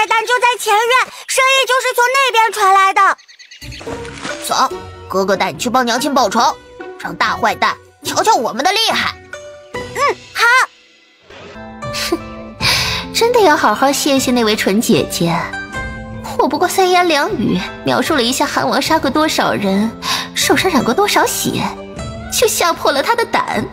坏蛋就在前院，声音就是从那边传来的。走，哥哥带你去帮娘亲报仇，让大坏蛋瞧瞧我们的厉害。好。真的要好好谢谢那位纯姐姐。我不过三言两语描述了一下韩王杀过多少人，手上染过多少血，就吓破了他的胆。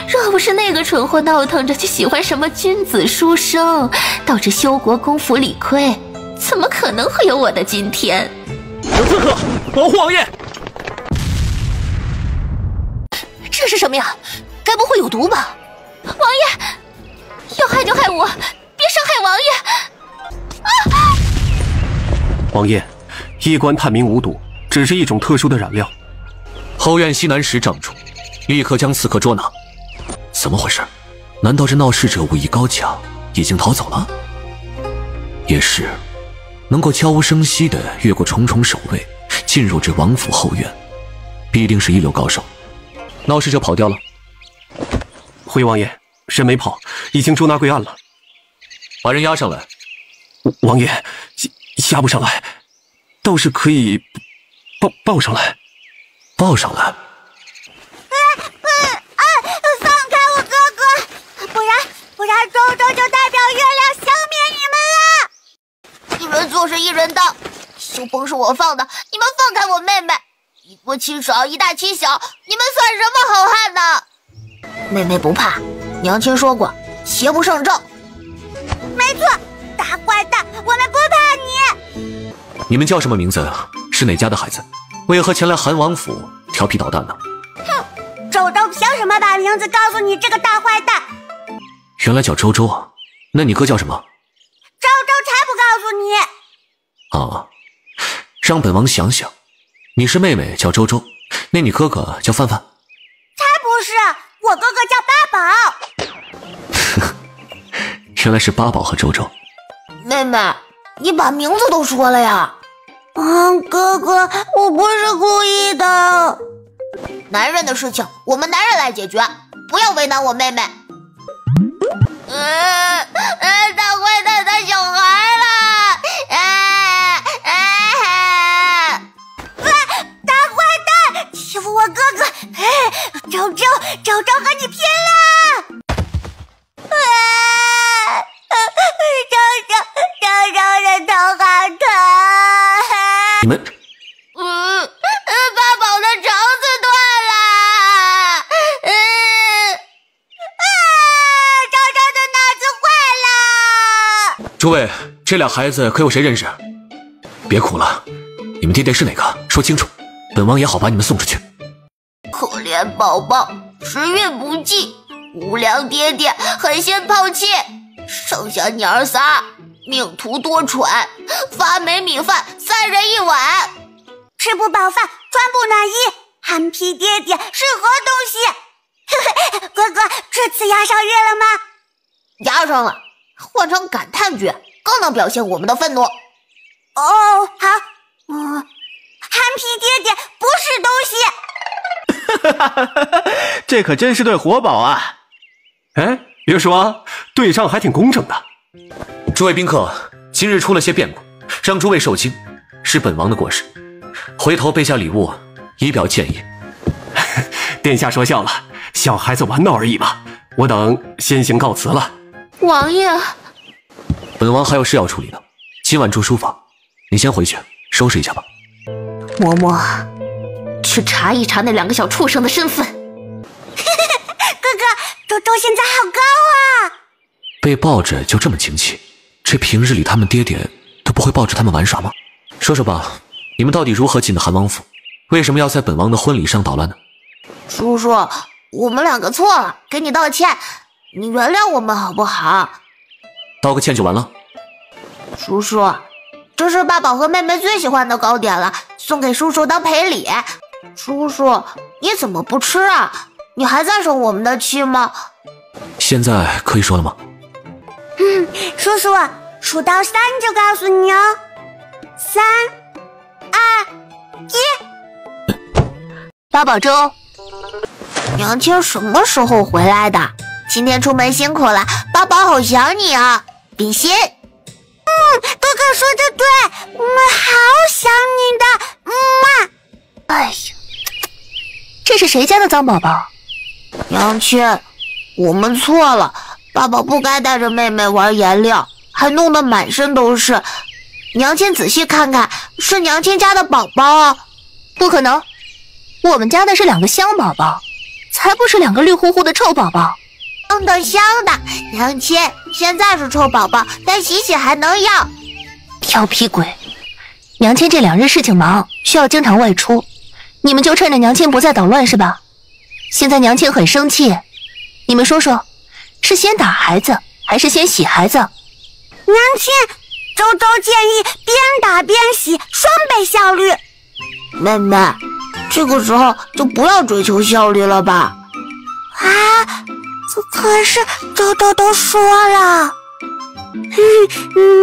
若不是那个蠢货闹腾着就喜欢什么君子书生，导致修国公府理亏，怎么可能会有我的今天？有刺客，保护王爷！这是什么呀？该不会有毒吧？王爷，要害就害我，别伤害王爷！王爷，衣冠探明无毒，只是一种特殊的染料。后院西南10丈处，立刻将刺客捉拿。怎么回事？难道这闹事者武艺高强，已经逃走了？也是，能够悄无声息地越过重重守卫，进入这王府后院，必定是一流高手。闹事者跑掉了。回王爷，人没跑，已经捉拿归案了。把人押上来。王爷，押不上来，倒是可以抱上来。抱上来。放开我哥哥，不然周周就代表月亮消灭你们了。一人做事一人当，修风是我放的，你们放开我妹妹。一国欺少，一大欺小，你们算什么好汉呢？妹妹不怕，娘亲说过，邪不胜正。没错，大坏蛋，我们不怕你。你们叫什么名字？是哪家的孩子？为何前来韩王府调皮捣蛋呢？哼，周周凭什么把名字告诉你这个大坏蛋？原来叫周周啊，那你哥叫什么？周周才不告诉你。啊，让本王想想，你是妹妹叫周周，那你哥哥叫范范？才不是，我哥哥叫八宝。原来是八宝和周周。妹妹，你把名字都说了呀？哥哥，我不是故意的。男人的事情我们男人来解决，不要为难我妹妹。大坏蛋打小孩了！大坏蛋欺负我哥哥！周周和你拼了！周人头好疼！你们，八宝的肠子断了！周的脑子坏了！诸位，这俩孩子可有谁认识？别哭了，你们爹爹是哪个？说清楚，本王也好把你们送出去。可怜宝宝，时运不济，无良爹爹狠心抛弃，剩下娘儿仨，命途多舛，发霉米饭3人1碗，吃不饱饭，穿不暖衣，憨皮爹爹是何东西？哥哥，这次押上月了吗？押上了，换成感叹句更能表现我们的愤怒。哦，好，憨皮爹爹不是东西。这可真是对活宝啊！哎，别说，对账还挺公正的。诸位宾客，今日出了些变故，让诸位受惊，是本王的过失，回头备下礼物，以表歉意。殿下说笑了，小孩子玩闹而已嘛。我等先行告辞了。王爷，本王还有事要处理呢，今晚住书房，你先回去收拾一下吧。嬷嬷，去查一查那2个小畜生的身份。哥哥，周周现在好高啊！被抱着就这么惊奇，这平日里他们爹爹都不会抱着他们玩耍吗？说说吧，你们到底如何进的韩王府？为什么要在本王的婚礼上捣乱呢？叔叔，我们2个错了，给你道歉，你原谅我们好不好？道个歉就完了？叔叔，这是八宝和妹妹最喜欢的糕点了，送给叔叔当赔礼。叔叔，你怎么不吃啊？你还在生我们的气吗？现在可以说了吗？叔叔，数到3就告诉你哦。3、2、1。八宝粥，娘亲什么时候回来的？今天出门辛苦了，八宝好想你啊！冰心。哥哥说的对，我们好想你的，哎呀，这是谁家的脏宝宝？娘亲，我们错了，爸爸不该带着妹妹玩颜料，还弄得满身都是。娘亲仔细看看，是娘亲家的宝宝啊！不可能，我们家的是2个香宝宝，才不是2个绿乎乎的臭宝宝。香的香的，娘亲，现在是臭宝宝，但洗洗还能要。调皮鬼，娘亲这2日事情忙，需要经常外出，你们就趁着娘亲不在捣乱是吧？现在娘亲很生气，你们说说，是先打孩子还是先洗孩子？娘亲，周周建议边打边洗，双倍效率。妹妹，这个时候就不要追求效率了吧？啊，可是周周都说了。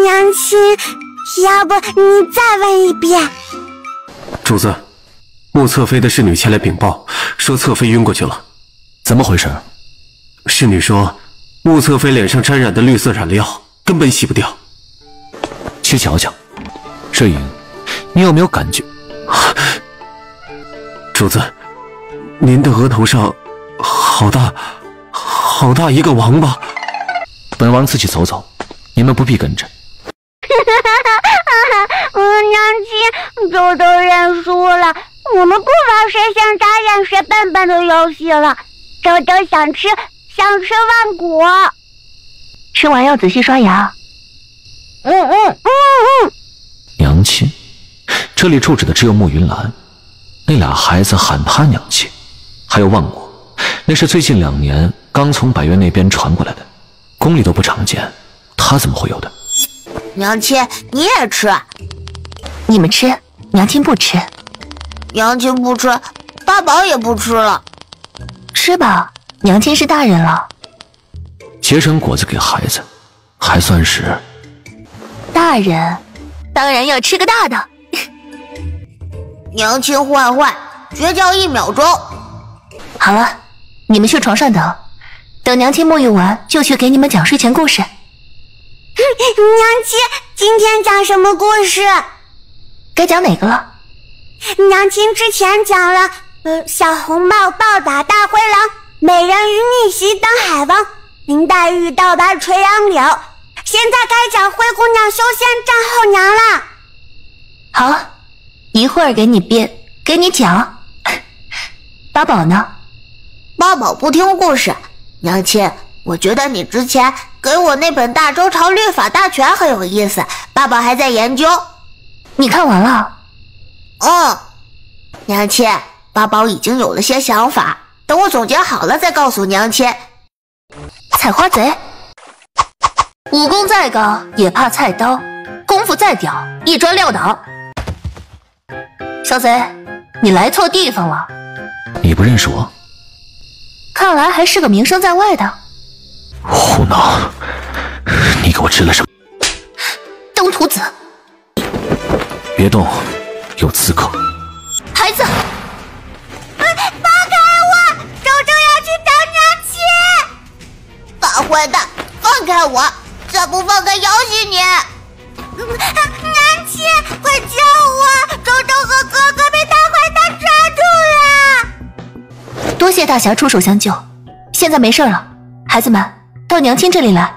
娘亲，要不你再问一遍？主子，穆侧妃的侍女前来禀报，说侧妃晕过去了。怎么回事？侍女说，穆侧妃脸上沾染的绿色染料根本洗不掉。去瞧瞧。摄影，你有没有感觉？主子，您的额头上好大一个王八。本王自己走走，你们不必跟着。娘亲，周周认输了，我们不玩谁先眨眼谁笨笨的游戏了。周周想吃万果，吃完要仔细刷牙。娘亲，这里住着的只有慕云兰，那俩孩子喊她娘亲，还有万果，那是最近2年刚从百越那边传过来的，宫里都不常见，她怎么会有的？娘亲，你也吃。你们吃，娘亲不吃。娘亲不吃，大宝也不吃了。吃吧，娘亲是大人了。节省果子给孩子，还算是大人，当然要吃个大的。娘亲坏，绝交1秒钟。好了，你们去床上等娘亲沐浴完，就去给你们讲睡前故事。娘亲，今天讲什么故事？该讲哪个了？娘亲之前讲了小红帽暴打大灰狼，美人鱼逆袭当海王，林黛玉倒拔垂杨柳，现在该讲灰姑娘修仙战后娘了。好，一会儿给你编，给你讲。八宝呢？八宝不听故事。娘亲，我觉得你之前给我那本《大周朝律法大全》很有意思，八宝还在研究。你看完了？娘亲，八宝已经有了些想法，等我总结好了再告诉娘亲。采花贼，武功再高也怕菜刀，功夫再屌一砖撂倒。小贼，你来错地方了。你不认识我？看来还是个名声在外的。胡闹！你给我吃了什么？东土子，别动，有刺客。孩子，放开我！周周要去找娘亲！大坏蛋，放开我！再不放开，咬死你！娘亲，快救我！周周和哥哥被大坏蛋抓住了！多谢大侠出手相救，现在没事了。孩子们，到娘亲这里来。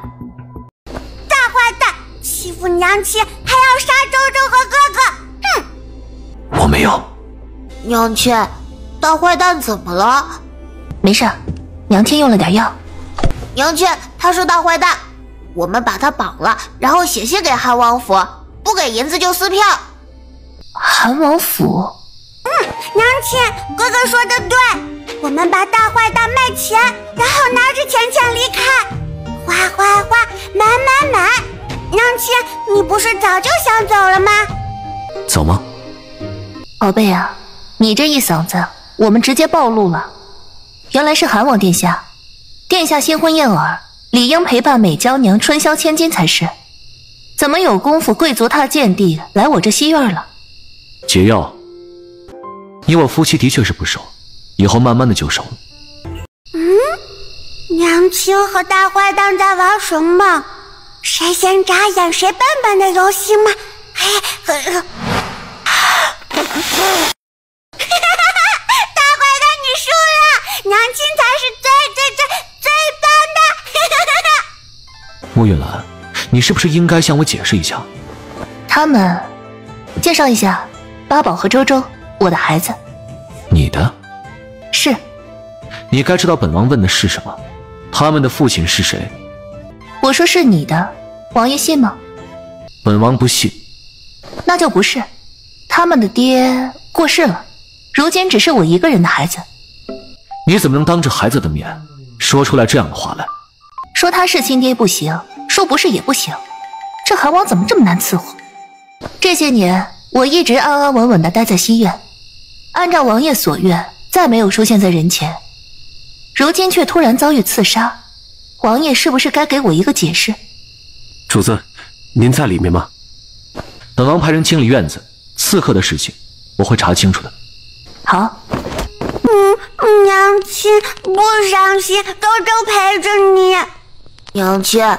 大坏蛋欺负娘亲，还要杀周周和哥哥！哼！我没有。娘亲，大坏蛋怎么了？没事，娘亲用了点药。娘亲，他是大坏蛋，我们把他绑了，然后写信给汉王府，不给银子就撕票。韩王府？娘亲，哥哥说的对，我们把大坏蛋卖钱，然后拿着钱离开，花花花，买。娘亲，你不是早就想走了吗？走吗？宝贝啊，你这一嗓子，我们直接暴露了。原来是韩王殿下，殿下新婚燕尔，理应陪伴美娇娘春宵千金才是，怎么有功夫贵族踏贱地来我这西院了？解药。你我夫妻的确是不熟，以后慢慢的就熟了。娘亲和大坏蛋在玩什么？谁先眨眼谁笨笨的游戏吗？大坏蛋你输了，娘亲才是最棒的。穆云兰，你是不是应该向我解释一下？他们，介绍一下，八宝和周周，我的孩子。你的？是。你该知道本王问的是什么，他们的父亲是谁？我说是你的，王爷信吗？本王不信。那就不是，他们的爹过世了，如今只是我一个人的孩子。你怎么能当着孩子的面说出来这样的话来？说他是亲爹不行，说不是也不行，这韩王怎么这么难伺候？这些年我一直安安稳稳地待在西院，按照王爷所愿，再没有出现在人前，如今却突然遭遇刺杀，王爷是不是该给我一个解释？主子，您在里面吗？本王派人清理院子，刺客的事情我会查清楚的。好。娘亲不伤心，周周陪着你。娘亲，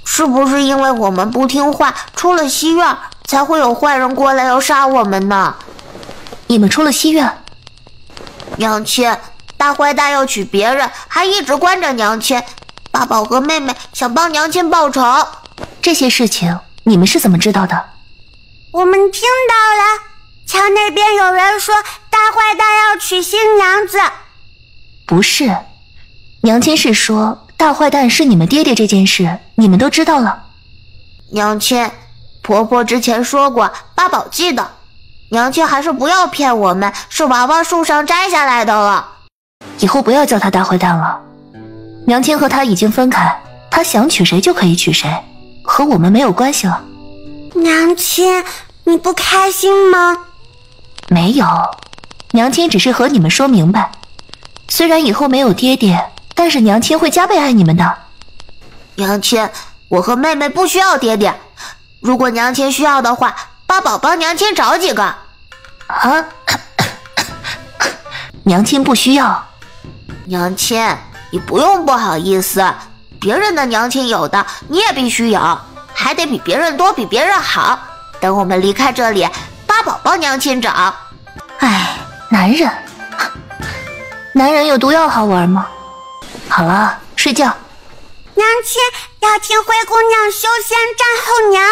是不是因为我们不听话，出了西院，才会有坏人过来要杀我们呢？你们出了西院？娘亲，大坏蛋要娶别人，还一直关着娘亲。八宝和妹妹想帮娘亲报仇。这些事情你们是怎么知道的？我们听到了，桥那边有人说大坏蛋要娶新娘子。不是，娘亲是说大坏蛋是你们爹爹这件事，你们都知道了。娘亲，婆婆之前说过，八宝记得。娘亲还是不要骗我们，是娃娃树上摘下来的了。以后不要叫他大坏蛋了。娘亲和他已经分开，他想娶谁就可以娶谁，和我们没有关系了。娘亲，你不开心吗？没有，娘亲只是和你们说明白，虽然以后没有爹爹，但是娘亲会加倍爱你们的。娘亲，我和妹妹不需要爹爹，如果娘亲需要的话，八宝帮娘亲找几个。啊，娘亲不需要。娘亲，你不用不好意思，别人的娘亲有的，你也必须有，还得比别人多，比别人好。等我们离开这里，八宝帮娘亲找。唉，男人，男人有毒药好玩吗？好了，睡觉。娘亲要听灰姑娘修仙战后娘。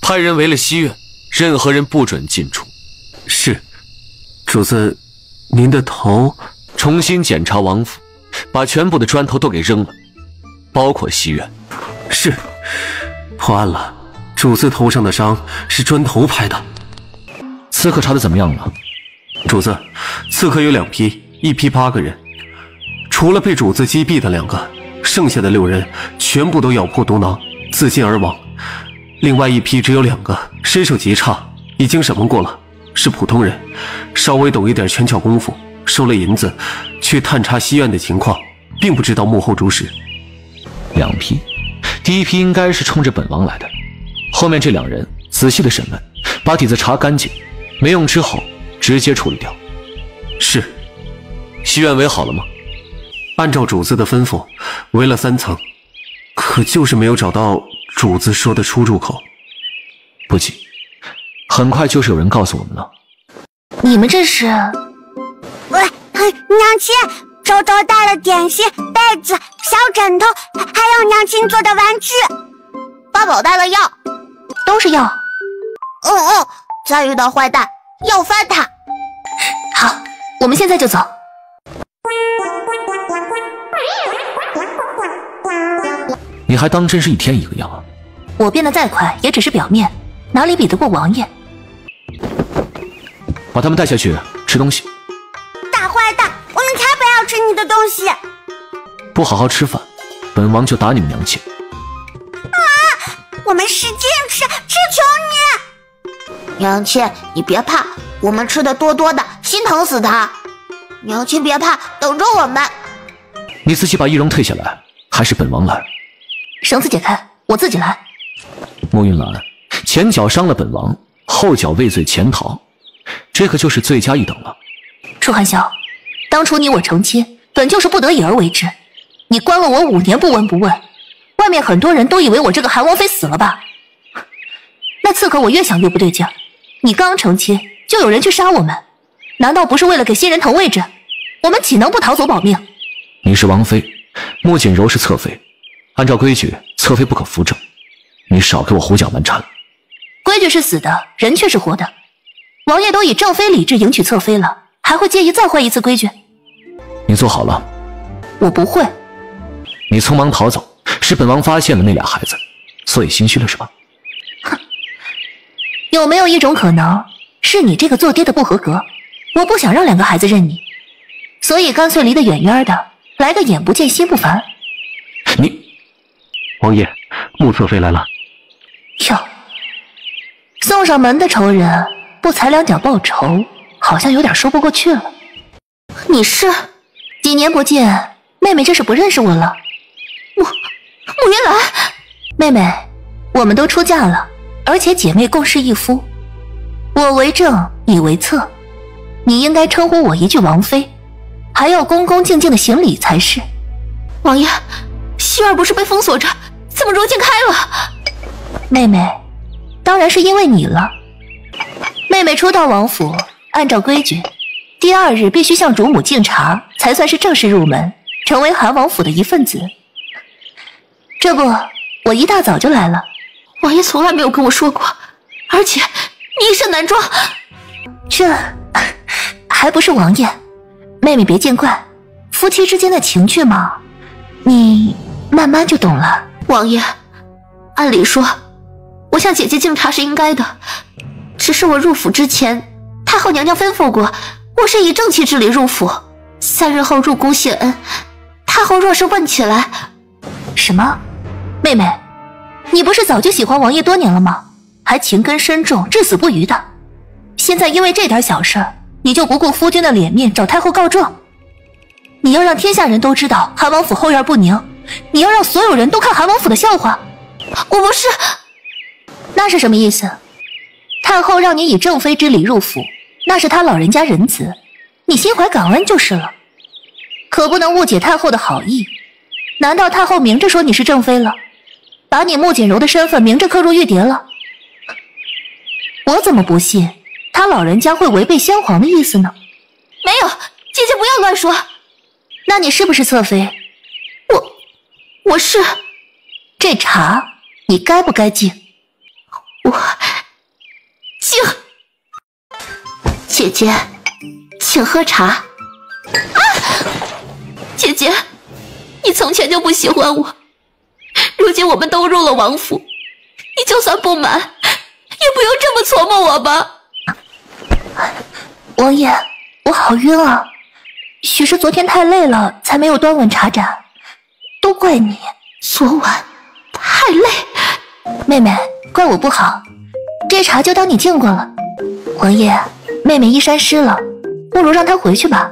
派人围了西院，任何人不准进出。是，主子，您的头。重新检查王府，把全部的砖头都给扔了，包括西院。是，破案了，主子头上的伤是砖头拍的。刺客查的怎么样了？主子，刺客有2批，1批8个人，除了被主子击毙的2个，剩下的6人全部都咬破毒囊，自尽而亡。另外1批只有2个，身手极差，已经审问过了，是普通人，稍微懂一点拳脚功夫，收了银子，去探查西院的情况，并不知道幕后主使。 2批，第1批应该是冲着本王来的，后面这2人仔细的审问，把底子查干净，没用之后直接处理掉。是。西院围好了吗？按照主子的吩咐，围了3层，可就是没有找到主子说的出入口。不急，很快就是有人告诉我们了。你们这是？喂，娘亲，周周带了点心、被子、小枕头，还有娘亲做的玩具。八宝带了药，都是药。再遇到坏蛋，要翻他。好，我们现在就走。你还当真是一天一个样啊？我变得再快，也只是表面，哪里比得过王爷？把他们带下去吃东西。大坏蛋，我们才不要吃你的东西！不好好吃饭，本王就打你们娘亲！我们使劲吃，只求你！娘亲，你别怕，我们吃的多多的，心疼死他。娘亲别怕，等着我们。你自己把易容退下来，还是本王来？绳子解开，我自己来。慕云兰，前脚伤了本王，后脚畏罪潜逃，这可就是罪加一等了。楚寒霄，当初你我成亲，本就是不得已而为之。你关了我5年不闻不问，外面很多人都以为我这个韩王妃死了吧？那刺客我越想越不对劲儿，你刚成亲就有人去杀我们，难道不是为了给新人腾位置？我们岂能不逃走保命？你是王妃，穆锦柔是侧妃，按照规矩，侧妃不可扶正。你少给我胡搅蛮缠。规矩是死的，人却是活的。王爷都以正妃礼制迎娶侧妃了，还会介意再换一次规矩？你做好了？我不会。你匆忙逃走，是本王发现了那俩孩子，所以心虚了是吧？哼，有没有一种可能，是你这个做爹的不合格？我不想让两个孩子认你，所以干脆离得远远的，来个眼不见心不烦。你，王爷，穆侧妃来了。哟，送上门的仇人不踩两脚报仇，好像有点说不过去了。你是？几年不见，妹妹这是不认识我了？穆云兰，妹妹，我们都出嫁了，而且姐妹共侍一夫，我为正，你为侧，你应该称呼我一句王妃，还要恭恭敬敬的行礼才是。王爷，希儿不是被封锁着，怎么如今开了？妹妹，当然是因为你了。妹妹初到王府，按照规矩，第2日必须向主母敬茶，才算是正式入门，成为韩王府的一份子。这不，我一大早就来了。王爷从来没有跟我说过，而且你一身男装。这还不是王爷，妹妹别见怪，夫妻之间的情趣嘛，你慢慢就懂了。王爷，按理说，我向姐姐敬茶是应该的，只是我入府之前，太后娘娘吩咐过，我是以正气之礼入府，3日后入宫谢恩。太后若是问起来，什么？妹妹，你不是早就喜欢王爷多年了吗？还情根深重，至死不渝的。现在因为这点小事儿，你就不顾夫君的脸面找太后告状？你要让天下人都知道韩王府后院不宁，你要让所有人都看韩王府的笑话。我不是。那是什么意思？太后让你以正妃之礼入府，那是她老人家仁慈，你心怀感恩就是了。可不能误解太后的好意，难道太后明着说你是正妃了，把你穆锦柔的身份明着刻入玉牒了？我怎么不信她老人家会违背先皇的意思呢？没有，姐姐不要乱说。那你是不是侧妃？我是。这茶你该不该敬？我敬。姐姐，请喝茶。啊！姐姐，你从前就不喜欢我，如今我们都入了王府，你就算不满，也不用这么琢磨我吧。王爷，我好晕啊，许是昨天太累了，才没有端稳茶盏，都怪你。昨晚太累。妹妹，怪我不好，这茶就当你敬过了。王爷，妹妹衣衫湿了，不如让她回去吧，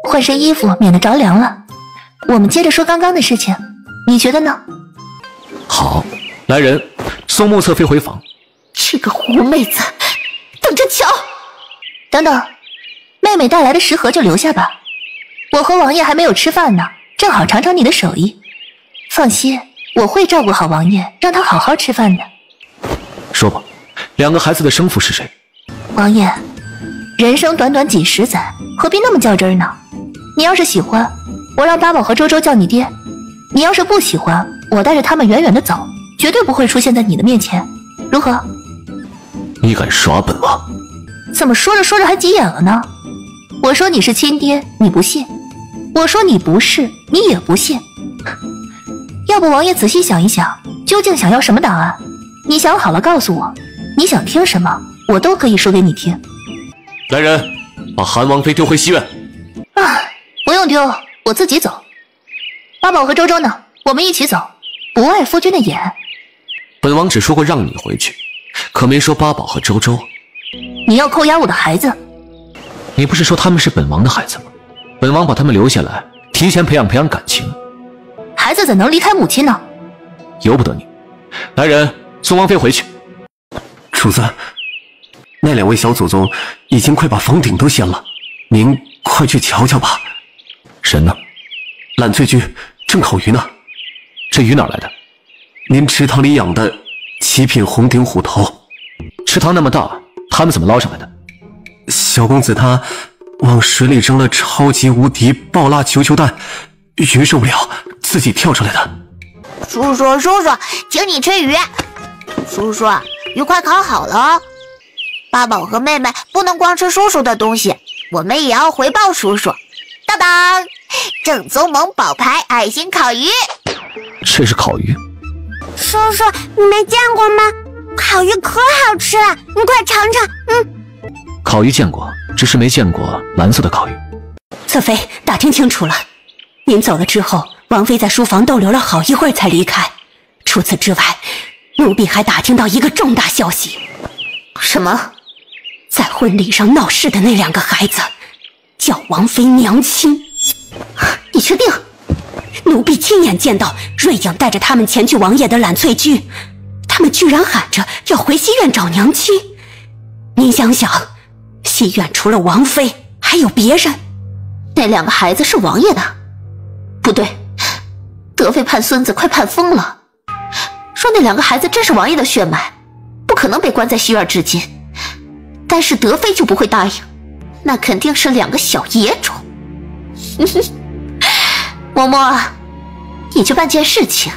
换身衣服，免得着凉了。我们接着说刚刚的事情，你觉得呢？好，来人，送穆侧妃回房。这个狐妹子，等着瞧！等等，妹妹带来的食盒就留下吧，我和王爷还没有吃饭呢，正好尝尝你的手艺。放心，我会照顾好王爷，让他好好吃饭的。说吧，两个孩子的生父是谁？王爷，人生短短几十载，何必那么较真呢？你要是喜欢，我让八宝和周周叫你爹；你要是不喜欢，我带着他们远远的走，绝对不会出现在你的面前，如何？你敢耍本王？怎么说着说着还急眼了呢？我说你是亲爹，你不信；我说你不是，你也不信。要不王爷仔细想一想，究竟想要什么答案？你想好了告诉我，你想听什么，我都可以说给你听。来人，把韩王妃丢回西院。啊，不用丢，我自己走。八宝和周周呢？我们一起走，不碍夫君的眼。本王只说过让你回去，可没说八宝和周周。你要扣押我的孩子？你不是说他们是本王的孩子吗？本王把他们留下来，提前培养感情。孩子怎能离开母亲呢？由不得你。来人，送王妃回去。主子，那两位小祖宗已经快把房顶都掀了，您快去瞧瞧吧。人呢？懒醉居正烤鱼呢。这鱼哪来的？您池塘里养的极品红顶虎头。池塘那么大，他们怎么捞上来的？小公子他往水里扔了超级无敌爆辣球球弹，鱼受不了，自己跳出来的。叔叔，请你吃鱼。叔叔，鱼快烤好了哦。八宝和妹妹不能光吃叔叔的东西，我们也要回报叔叔。当当，正宗萌宝牌爱心烤鱼。这是烤鱼。叔叔，你没见过吗？烤鱼可好吃了，你快尝尝。烤鱼见过，只是没见过蓝色的烤鱼。侧妃，打听清楚了，您走了之后，王妃在书房逗留了好一会儿才离开。除此之外，奴婢还打听到一个重大消息。什么？在婚礼上闹事的那2个孩子，叫王妃娘亲。你确定？奴婢亲眼见到瑞影带着他们前去王爷的揽翠居，他们居然喊着要回西院找娘亲。您想想，西院除了王妃还有别人？那2个孩子是王爷的？不对，德妃盼孙子快盼疯了，说那2个孩子真是王爷的血脉，不可能被关在西院至今。但是德妃就不会答应，那肯定是2个小野种。嬷嬷，你去办件事情。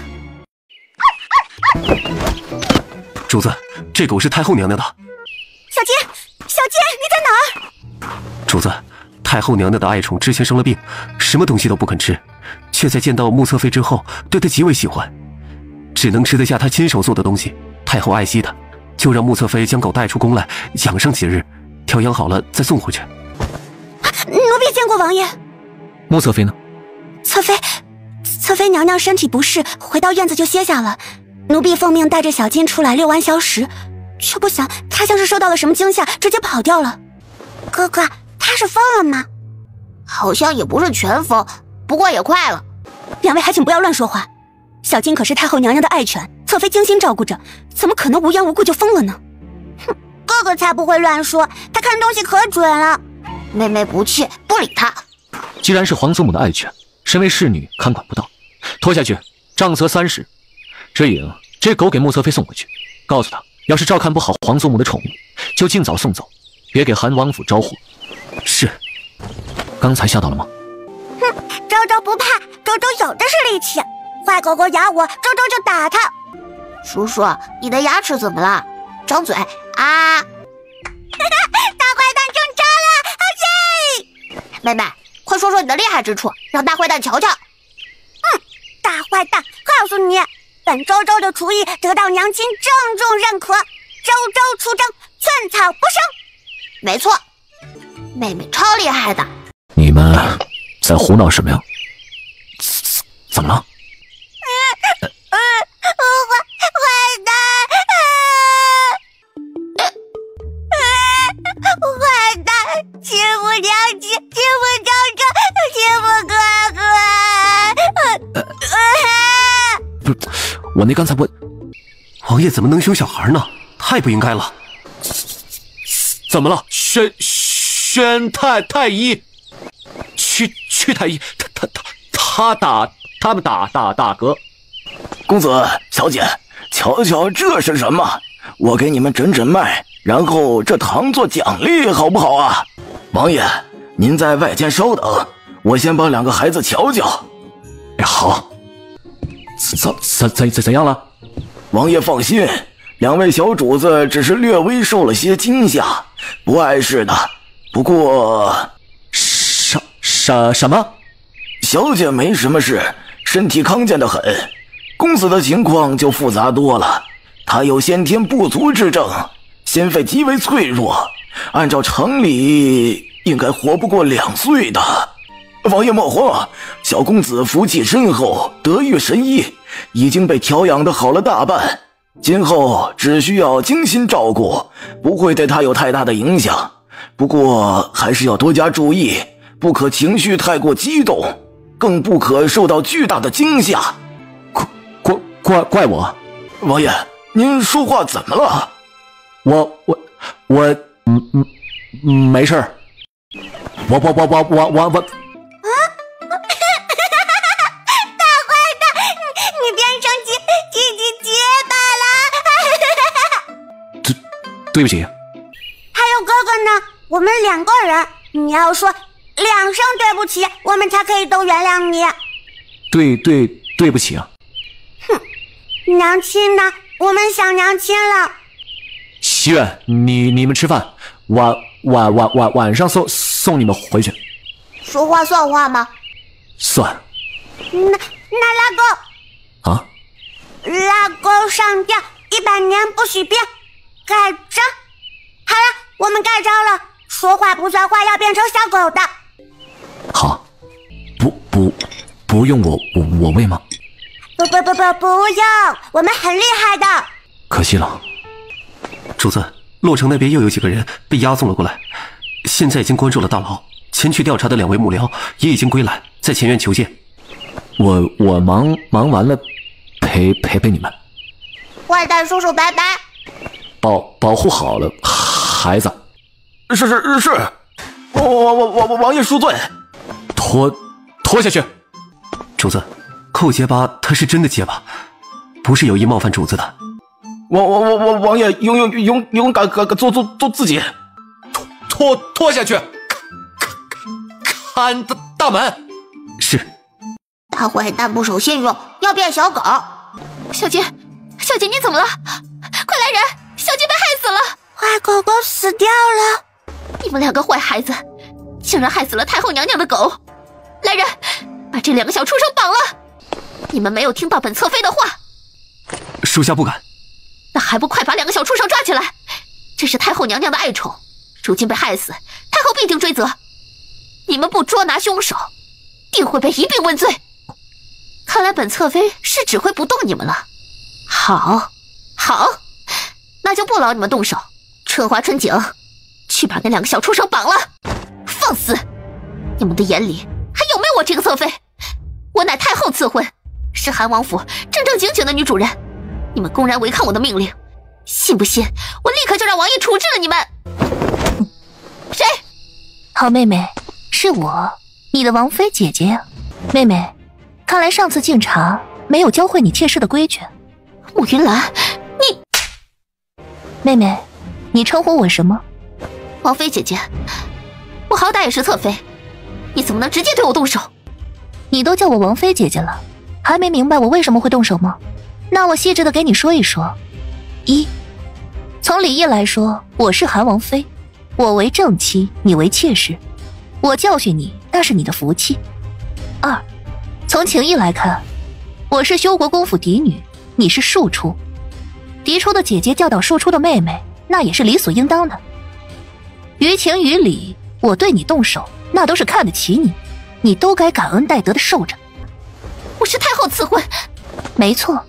主子，这狗是太后娘娘的。小杰，你在哪儿？主子，太后娘娘的爱宠之前生了病，什么东西都不肯吃，却在见到穆侧妃之后，对她极为喜欢，只能吃得下她亲手做的东西。太后爱惜她，就让穆侧妃将狗带出宫来养上几日，调养好了再送回去。奴婢见过王爷。穆侧妃呢？侧妃娘娘身体不适，回到院子就歇下了。奴婢奉命带着小金出来遛完小史，却不想她像是受到了什么惊吓，直接跑掉了。哥哥，她是疯了吗？好像也不是全疯，不过也快了。2位还请不要乱说话。小金可是太后娘娘的爱犬，侧妃精心照顾着，怎么可能无缘无故就疯了呢？哼，哥哥才不会乱说，他看东西可准了。妹妹不气，不理他。既然是皇祖母的爱犬，身为侍女看管不到，拖下去，杖责30。追影，这狗给穆侧妃送回去，告诉她，要是照看不好皇祖母的宠物，就尽早送走，别给韩王府招祸。是。刚才吓到了吗？哼，周周不怕，周周有的是力气。坏狗狗咬我，周周就打它。叔叔，你的牙齿怎么了？张嘴啊！大坏蛋中招了，好气！妹妹，快说说你的厉害之处，让大坏蛋瞧瞧。大坏蛋，告诉你，本周周的厨艺得到娘亲郑重认可，周周出征，寸草不生。没错，妹妹超厉害的。你们在胡闹什么呀？怎么了？坏蛋！坏蛋，欺负娘亲，欺负周周，欺负哥哥！不是，我那刚才不……王爷怎么能凶小孩呢？太不应该了！怎么了？宣太医，去太医，他们打嗝。公子小姐，瞧瞧这是什么？我给你们诊诊脉，然后这糖做奖励，好不好啊？王爷，您在外间稍等，我先帮2个孩子瞧瞧。好。怎样了？王爷放心，2位小主子只是略微受了些惊吓，不碍事的。不过，什么？小姐没什么事，身体康健得很。公子的情况就复杂多了，他有先天不足之症，心肺极为脆弱，按照常理应该活不过2岁的。王爷莫慌，小公子福气深厚，德育神医，已经被调养得好了大半，今后只需要精心照顾，不会对他有太大的影响。不过还是要多加注意，不可情绪太过激动，更不可受到巨大的惊吓。怪我？王爷，您说话怎么了？我没事儿。我大坏蛋，你别生气，气气气！对不起。还有哥哥呢，我们2个人，你要说2声对不起，我们才可以都原谅你。对不起啊。哼，娘亲呢？我们想娘亲了。西苑，你们吃饭，晚上送你们回去。说话算话吗？算。那拉钩啊？拉钩上吊，100年不许变，盖章。好了，我们盖章了，说话不算话，要变成小狗的。好，不用我喂吗？不用，我们很厉害的。可惜了。主子，洛城那边又有几个人被押送了过来，现在已经关入了大牢。前去调查的2位幕僚也已经归来，在前院求见。我忙完了，陪你们。坏蛋叔叔拜拜。保护好了孩子。是，王爷恕罪。拖下去。主子，寇结巴他是真的结巴，不是有意冒犯主子的。王爷勇敢做自己。拖下去。看大门。是。大坏蛋不守信用，要变小狗。小姐，你怎么了？快来人！小姐被害死了！坏狗狗死掉了！你们2个坏孩子，竟然害死了太后娘娘的狗！来人，把这2个小畜生绑了！你们没有听到本侧妃的话。属下不敢。那还不快把2个小畜生抓起来！这是太后娘娘的爱宠，如今被害死，太后必定追责。你们不捉拿凶手，定会被一并问罪。看来本侧妃是只会不动你们了。好，那就不劳你们动手。春华春景，去把那2个小畜生绑了，放肆！你们的眼里还有没有我这个侧妃？我乃太后赐婚，是韩王府正正经经的女主人。你们公然违抗我的命令，信不信我立刻就让王爷处置了你们？谁？好妹妹，是我，你的王妃姐姐呀。妹妹，看来上次敬茶没有教会你妾室的规矩。慕云兰，你……妹妹，你称呼我什么？王妃姐姐，我好歹也是侧妃，你怎么能直接对我动手？你都叫我王妃姐姐了，还没明白我为什么会动手吗？那我细致的给你说一说。1，从礼义来说，我是韩王妃，我为正妻，你为妾室，我教训你，那是你的福气。2，从情义来看，我是修国公府嫡女，你是庶出，嫡出的姐姐教导庶出的妹妹，那也是理所应当的。于情于理，我对你动手，那都是看得起你，你都该感恩戴德的受着。我是太后赐婚。没错，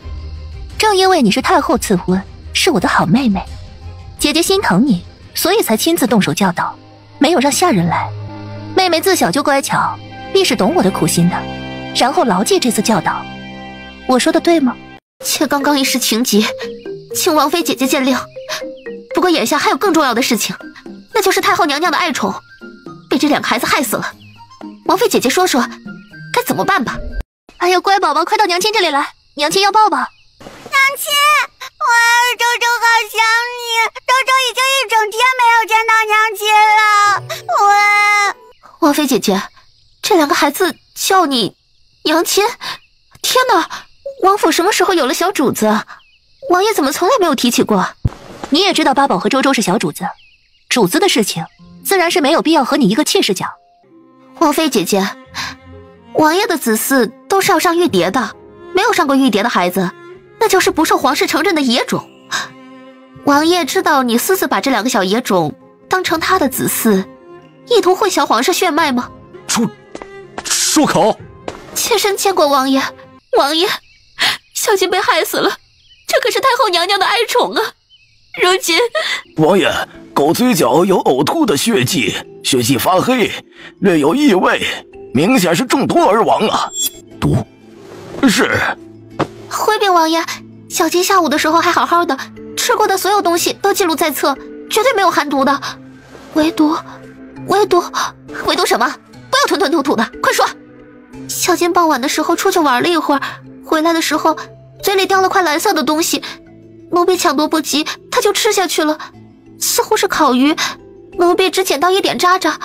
正因为你是太后赐婚，是我的好妹妹，姐姐心疼你，所以才亲自动手教导，没有让下人来。妹妹自小就乖巧，必是懂我的苦心的，然后牢记这次教导。我说的对吗？妾刚刚一时情急，请王妃姐姐见谅。不过眼下还有更重要的事情，那就是太后娘娘的爱宠被这2个孩子害死了。王妃姐姐说说该怎么办吧。哎呦，乖宝宝，快到娘亲这里来，娘亲要抱抱。娘亲，周周好想你，周周已经1整天没有见到娘亲了。王妃姐姐，这2个孩子叫你娘亲？天哪，王府什么时候有了小主子？王爷怎么从来没有提起过？你也知道八宝和周周是小主子，主子的事情自然是没有必要和你一个妾室讲。王妃姐姐，王爷的子嗣都是要上玉牒的，没有上过玉牒的孩子，那就是不受皇室承认的野种。王爷知道你私自把这2个小野种当成他的子嗣，意图混淆皇室血脉吗？住口！妾身见过王爷，王爷，小姐被害死了，这可是太后娘娘的爱宠啊！如今，王爷，狗嘴角有呕吐的血迹，血迹发黑，略有异味，明显是中毒而亡啊！毒？是。回禀王爷，小姐下午的时候还好好的，吃过的所有东西都记录在册，绝对没有含毒的，唯独什么？不要吞吞吐吐的，快说！小姐傍晚的时候出去玩了一会儿，回来的时候嘴里叼了块蓝色的东西，奴婢抢夺不及，她就吃下去了。似乎是烤鱼，奴婢只捡到一点渣渣。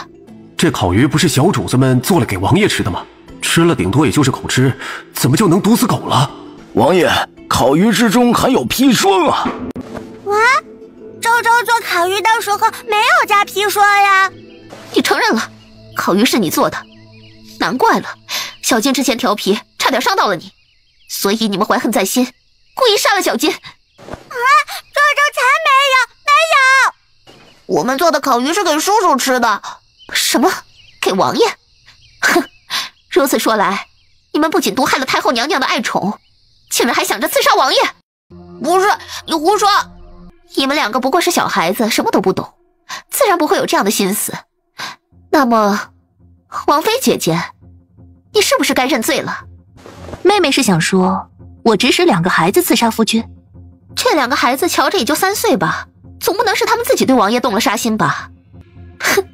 这烤鱼不是小主子们做了给王爷吃的吗？吃了顶多也就是口吃，怎么就能毒死狗了？王爷，烤鱼之中含有砒霜啊！啊，周周做烤鱼的时候没有加砒霜呀？你承认了，烤鱼是你做的，难怪了，小金之前调皮，差点伤到了你，所以你们怀恨在心，故意杀了小金。啊，周周才没有！我们做的烤鱼是给叔叔吃的。什么？给王爷？哼！如此说来，你们不仅毒害了太后娘娘的爱宠，竟然还想着刺杀王爷。不是，你胡说！你们两个不过是小孩子，什么都不懂，自然不会有这样的心思。那么，王妃姐姐，你是不是该认罪了？妹妹是想说，我指使2个孩子刺杀夫君。这2个孩子瞧着也就3岁吧，总不能是他们自己对王爷动了杀心吧？哼，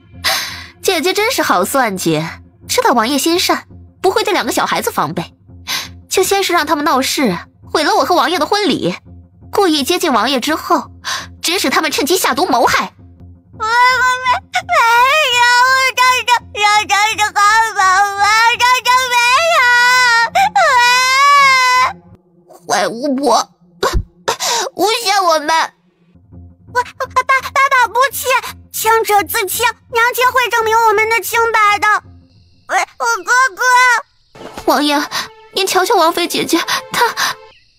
姐姐真是好算计，知道王爷心善，不会对2个小孩子防备，就先是让他们闹事，毁了我和王爷的婚礼，故意接近王爷之后，指使他们趁机下毒谋害。我没有，这是好宝宝，这没有。坏巫婆，诬陷我们！爸爸不气，清者自清，娘亲会证明我们的清白的。我哥哥，王爷，您瞧瞧王妃姐姐，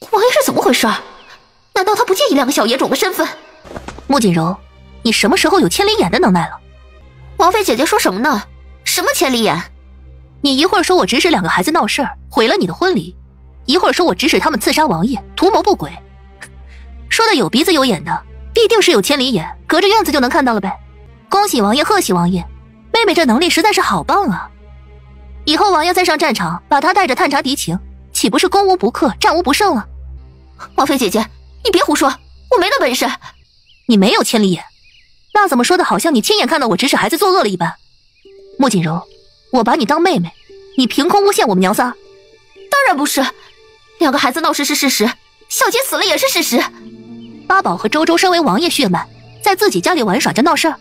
王爷是怎么回事？难道他不介意2个小野种的身份？穆锦柔，你什么时候有千里眼的能耐了？王妃姐姐说什么呢？什么千里眼？你一会儿说我指使2个孩子闹事儿，毁了你的婚礼，一会儿说我指使他们刺杀王爷，图谋不轨。说的有鼻子有眼的，必定是有千里眼，隔着院子就能看到了呗。恭喜王爷，贺喜王爷，妹妹这能力实在是好棒啊！以后王爷再上战场，把她带着探查敌情，岂不是攻无不克，战无不胜了？王妃姐姐，你别胡说，我没那本事。你没有千里眼，那怎么说的好像你亲眼看到我指使孩子作恶了一般？穆锦柔，我把你当妹妹，你凭空诬陷我们娘仨？当然不是，2个孩子闹事是事实，小金死了也是事实。八宝和周周身为王爷血脉，在自己家里玩耍着闹事儿，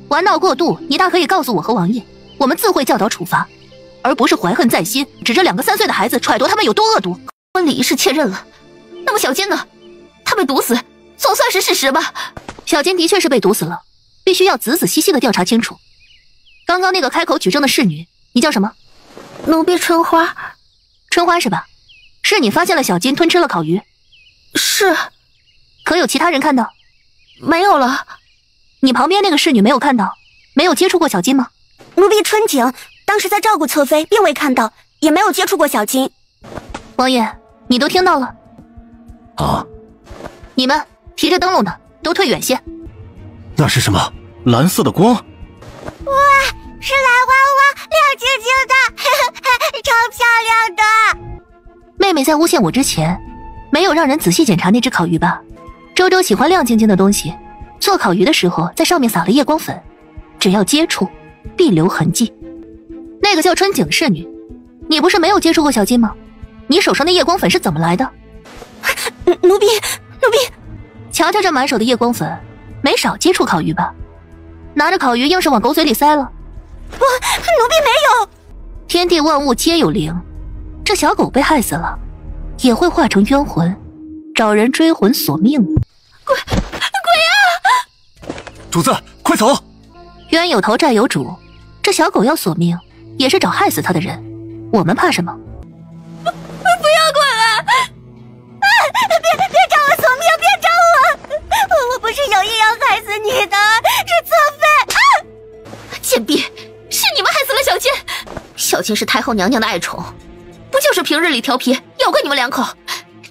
玩闹过度，你大可以告诉我和王爷，我们自会教导处罚，而不是怀恨在心，指着2个3岁的孩子揣度他们有多恶毒。婚礼仪式确认了，那么小金呢？他被毒死，总算是事实吧？小金的确是被毒死了，必须要仔仔细细的调查清楚。刚刚那个开口举证的侍女，你叫什么？奴婢春花。春花是吧？是你发现了小金吞吃了烤鱼？是。可有其他人看到？没有了。你旁边那个侍女没有看到？没有接触过小金吗？奴婢春景当时在照顾侧妃，并未看到，也没有接触过小金。王爷，你都听到了？啊！你们提着灯笼的都退远些。那是什么？蓝色的光？哇，是蓝花花，亮晶晶的，超漂亮的。妹妹在诬陷我之前，没有让人仔细检查那只烤鱼吧？周周喜欢亮晶晶的东西，做烤鱼的时候在上面撒了夜光粉，只要接触必留痕迹。那个叫春景侍女，你不是没有接触过小金吗？你手上的夜光粉是怎么来的？奴婢，瞧瞧这满手的夜光粉，没少接触烤鱼吧？拿着烤鱼硬是往狗嘴里塞了。奴婢没有。天地万物皆有灵，这小狗被害死了，也会化成冤魂，找人追魂索命。鬼啊！主子，快走！冤有头债有主，这小狗要索命，也是找害死他的人，我们怕什么？不要滚啊！别找我索命，别找我！我不是有意要害死你的，是侧妃。贱婢，是你们害死了小金。小金是太后娘娘的爱宠，不就是平日里调皮咬过你们2口，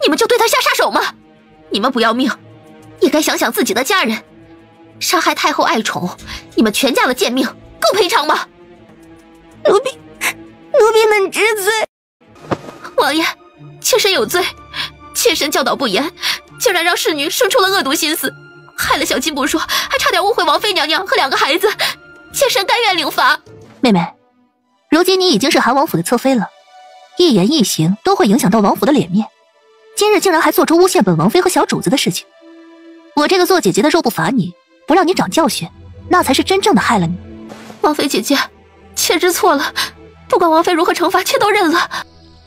你们就对她下杀手吗？你们不要命，也该想想自己的家人。杀害太后爱宠，你们全家的贱命够赔偿吗？奴婢们知罪。王爷，妾身有罪，妾身教导不严，竟然让侍女生出了恶毒心思，害了小金不说，还差点误会王妃娘娘和2个孩子，妾身甘愿领罚。妹妹，如今你已经是韩王府的侧妃了，一言一行都会影响到王府的脸面，今日竟然还做出诬陷本王妃和小主子的事情，我这个做姐姐的若不罚你，不让你长教训，那才是真正的害了你。王妃姐姐，妾知错了，不管王妃如何惩罚，妾都认了。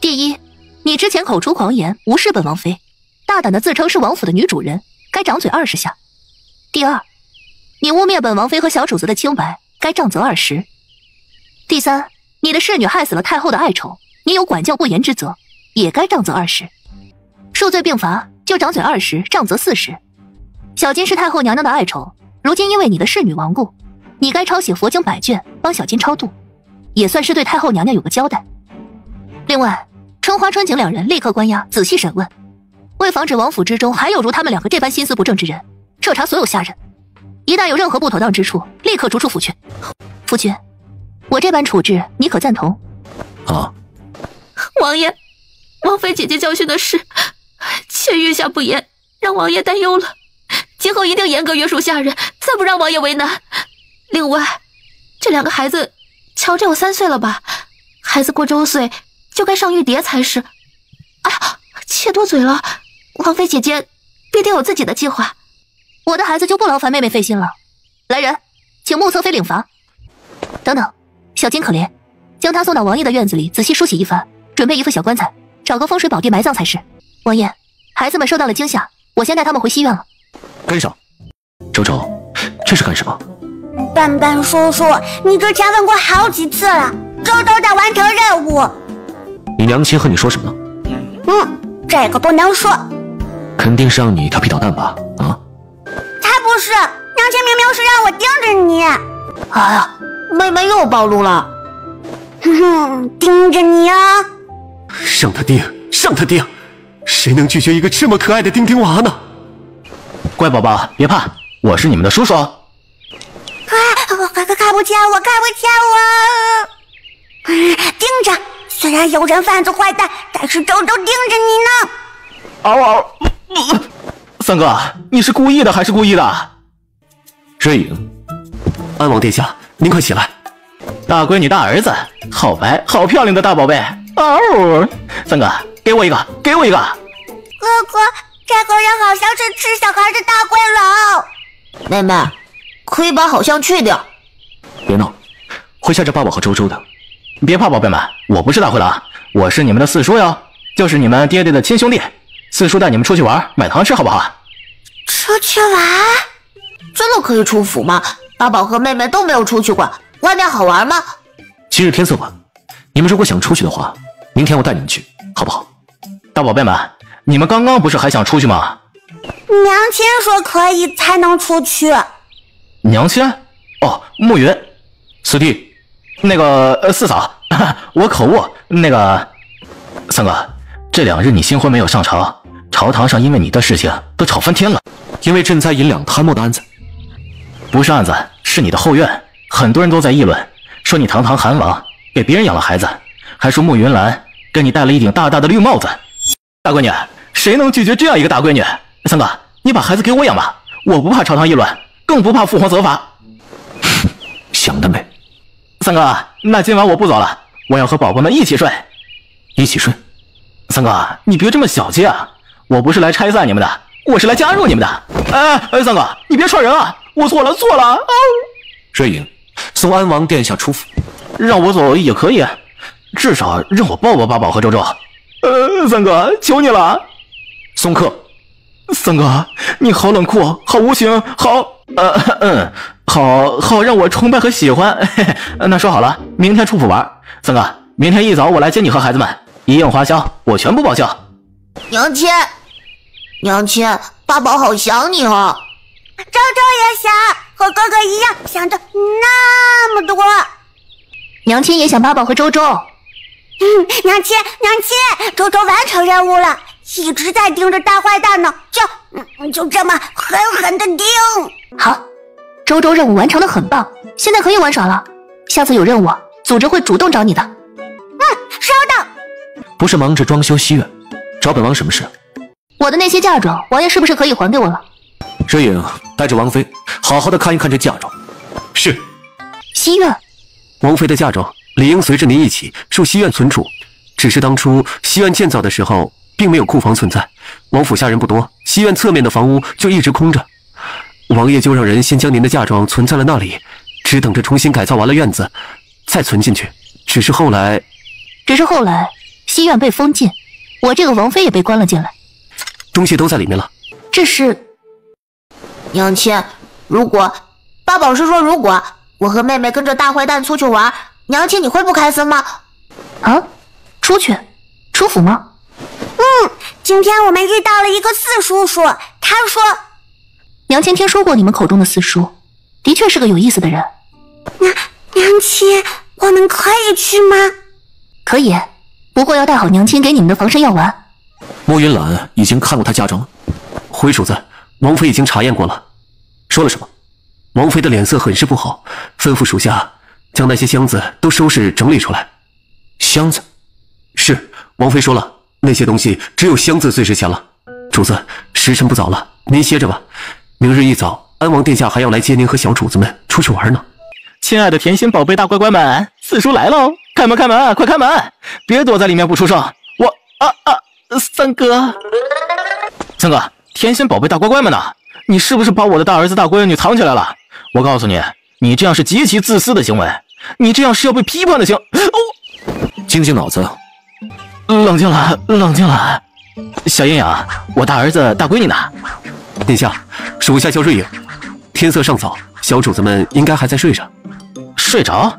第一，你之前口出狂言，无视本王妃，大胆的自称是王府的女主人，该掌嘴20下。第二，你污蔑本王妃和小主子的清白，该杖责20。第三，你的侍女害死了太后的爱宠，你有管教不严之责，也该杖责20。数罪并罚，就掌嘴20，杖责40。小金是太后娘娘的爱宠，如今因为你的侍女亡故，你该抄写佛经100卷，帮小金超度，也算是对太后娘娘有个交代。另外，春花春景2人立刻关押，仔细审问，为防止王府之中还有如他们2个这般心思不正之人，彻查所有下人，一旦有任何不妥当之处，立刻逐出府去。夫君，我这般处置，你可赞同？啊，王爷，王妃姐姐教训的事，妾御下不言，让王爷担忧了。今后一定严格约束下人，再不让王爷为难。另外，这2个孩子，乔只有3岁了吧？孩子过周岁就该上玉蝶才是。啊，妾多嘴了，王妃姐姐必定有自己的计划。我的孩子就不劳烦妹妹费心了。来人，请穆侧妃领罚。等等，小金可怜，将她送到王爷的院子里，仔细梳洗一番，准备一副小棺材，找个风水宝地埋葬才是。王爷，孩子们受到了惊吓，我先带他们回西院了。跟上。周周，这是干什么？斑斑叔叔，你之前问过好几次了，周周在完成任务。你娘亲和你说什么呢？这个不能说。肯定是让你调皮捣蛋吧？啊？才不是，娘亲明明是让我盯着你。哎呀，妹妹又暴露了。盯着你啊！上他爹，上他爹！谁能拒绝一个这么可爱的丁丁娃呢？乖宝宝，别怕，我是你们的叔叔。看不见我，看不见我！盯着，虽然有人贩子坏蛋，但是周周盯着你呢。嗷嗷！三哥，你是故意的还是故意的？瑞影，安王殿下，您快起来！大闺女大儿子，好白好漂亮的大宝贝。嗷！三哥，给我一个，给我一个。哥哥，这个人好像是吃小孩的大龟佬。妹妹，可以把好像去掉。别闹，会吓着爸爸和周周的。别怕，宝贝们，我不是大灰狼，我是你们的四叔哟，就是你们爹爹的亲兄弟。四叔带你们出去玩，买糖吃好不好？出去玩？真的可以出府吗？爸宝和妹妹都没有出去过，外面好玩吗？今日天色晚，你们如果想出去的话，明天我带你们去，好不好？大宝贝们，你们刚刚不是还想出去吗？娘亲说可以才能出去。娘亲？哦，暮云。四弟，那个四嫂，我口误。那个三哥，这2日你新婚没有上朝，朝堂上因为你的事情都吵翻天了。因为赈灾银两贪墨的案子。不是案子，是你的后院，很多人都在议论，说你堂堂韩王给别人养了孩子，还说慕云兰给你戴了一顶大大的绿帽子。大闺女，谁能拒绝这样一个大闺女？三哥，你把孩子给我养吧，我不怕朝堂议论，更不怕父皇责罚。想得美。三哥，那今晚我不走了，我要和宝宝们一起睡。一起睡。三哥，你别这么小气啊，我不是来拆散你们的，我是来加入你们的。三哥，你别踹人啊，我错了错了。瑞影，送安王殿下出府。让我走也可以，至少让我抱抱八宝和周周。三哥，求你了。送客。三哥，你好冷酷，好无情，好让我崇拜和喜欢。那说好了，明天出府玩。三哥，明天一早我来接你和孩子们，一应花销我全部报销。娘亲，娘亲，八宝好想你哦。周周也想，和哥哥一样想着那么多。娘亲也想八宝和周周。娘亲，周周完成任务了，一直在盯着大坏蛋呢，就这么狠狠的盯。好，周周任务完成的很棒，现在可以玩耍了。下次有任务，组织会主动找你的。收到。不是忙着装修西院，找本王什么事？我的那些嫁妆，王爷是不是可以还给我了？瑞影，带着王妃好好的看一看这嫁妆。是。西院，王妃的嫁妆理应随着您一起入西院存储，只是当初西院建造的时候并没有库房存在，王府下人不多，西院侧面的房屋就一直空着。王爷就让人先将您的嫁妆存在了那里，只等着重新改造完了院子，再存进去。只是后来，西院被封禁，我这个王妃也被关了进来，东西都在里面了。这是娘亲，如果八宝是说如果我和妹妹跟着大坏蛋出去玩，娘亲你会不开心吗？啊？出府吗？今天我们遇到了一个四叔叔，他说娘亲听说过你们口中的四叔，的确是个有意思的人。娘亲，我们可以去吗？可以，不过要带好娘亲给你们的防身药丸。莫云览已经看过他嫁妆了。回主子，王妃已经查验过了。说了什么？王妃的脸色很是不好，吩咐属下将那些箱子都收拾整理出来。箱子？是，王妃说了，那些东西只有箱子最值钱了。主子，时辰不早了，您歇着吧。明日一早，安王殿下还要来接您和小主子们出去玩呢。亲爱的甜心宝贝大乖乖们，四叔来喽！开门，快开门！别躲在里面不出声。三哥，甜心宝贝大乖乖们呢？你是不是把我的大儿子大闺女藏起来了？我告诉你，你这样是极其自私的行为，你这样是要被批判的静静脑子。冷静了。小阴阳，我大儿子大闺女呢？殿下，属下叫瑞影。天色尚早，小主子们应该还在睡着。睡着？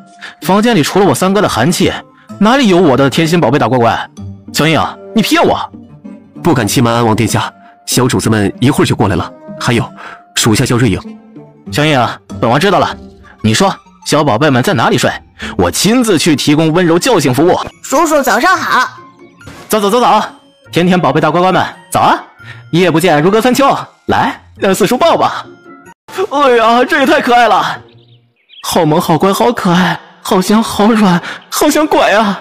房间里除了我三哥的寒气，哪里有我的甜心宝贝大乖乖？小阴阳，你骗我！不敢欺瞒安王殿下，小主子们一会儿就过来了。还有，属下叫瑞影。小阴阳，本王知道了。你说小宝贝们在哪里睡？我亲自去提供温柔叫醒服务。叔叔早上好。早，甜甜宝贝大乖乖们早啊！一夜不见如隔三秋，来让四叔抱吧。哎呀，这也太可爱了，好萌好乖好可爱，好香好软好像拐啊！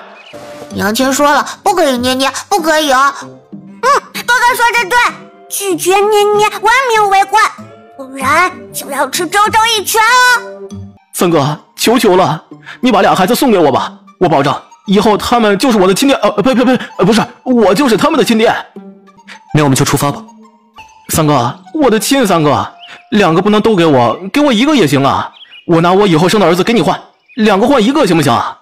娘亲说了，不可以捏捏，不可以哦。哥哥说的对，拒绝捏捏，文明为贵，不然就要吃周周一拳哦。三哥，求求了，你把俩孩子送给我吧，我保证以后他们就是我的亲爹。不是，我就是他们的亲爹。那我们就出发吧。三哥，我的亲三哥，两个不能都给我，给我一个也行啊。我拿我以后生的儿子给你换，两个换一个行不行啊？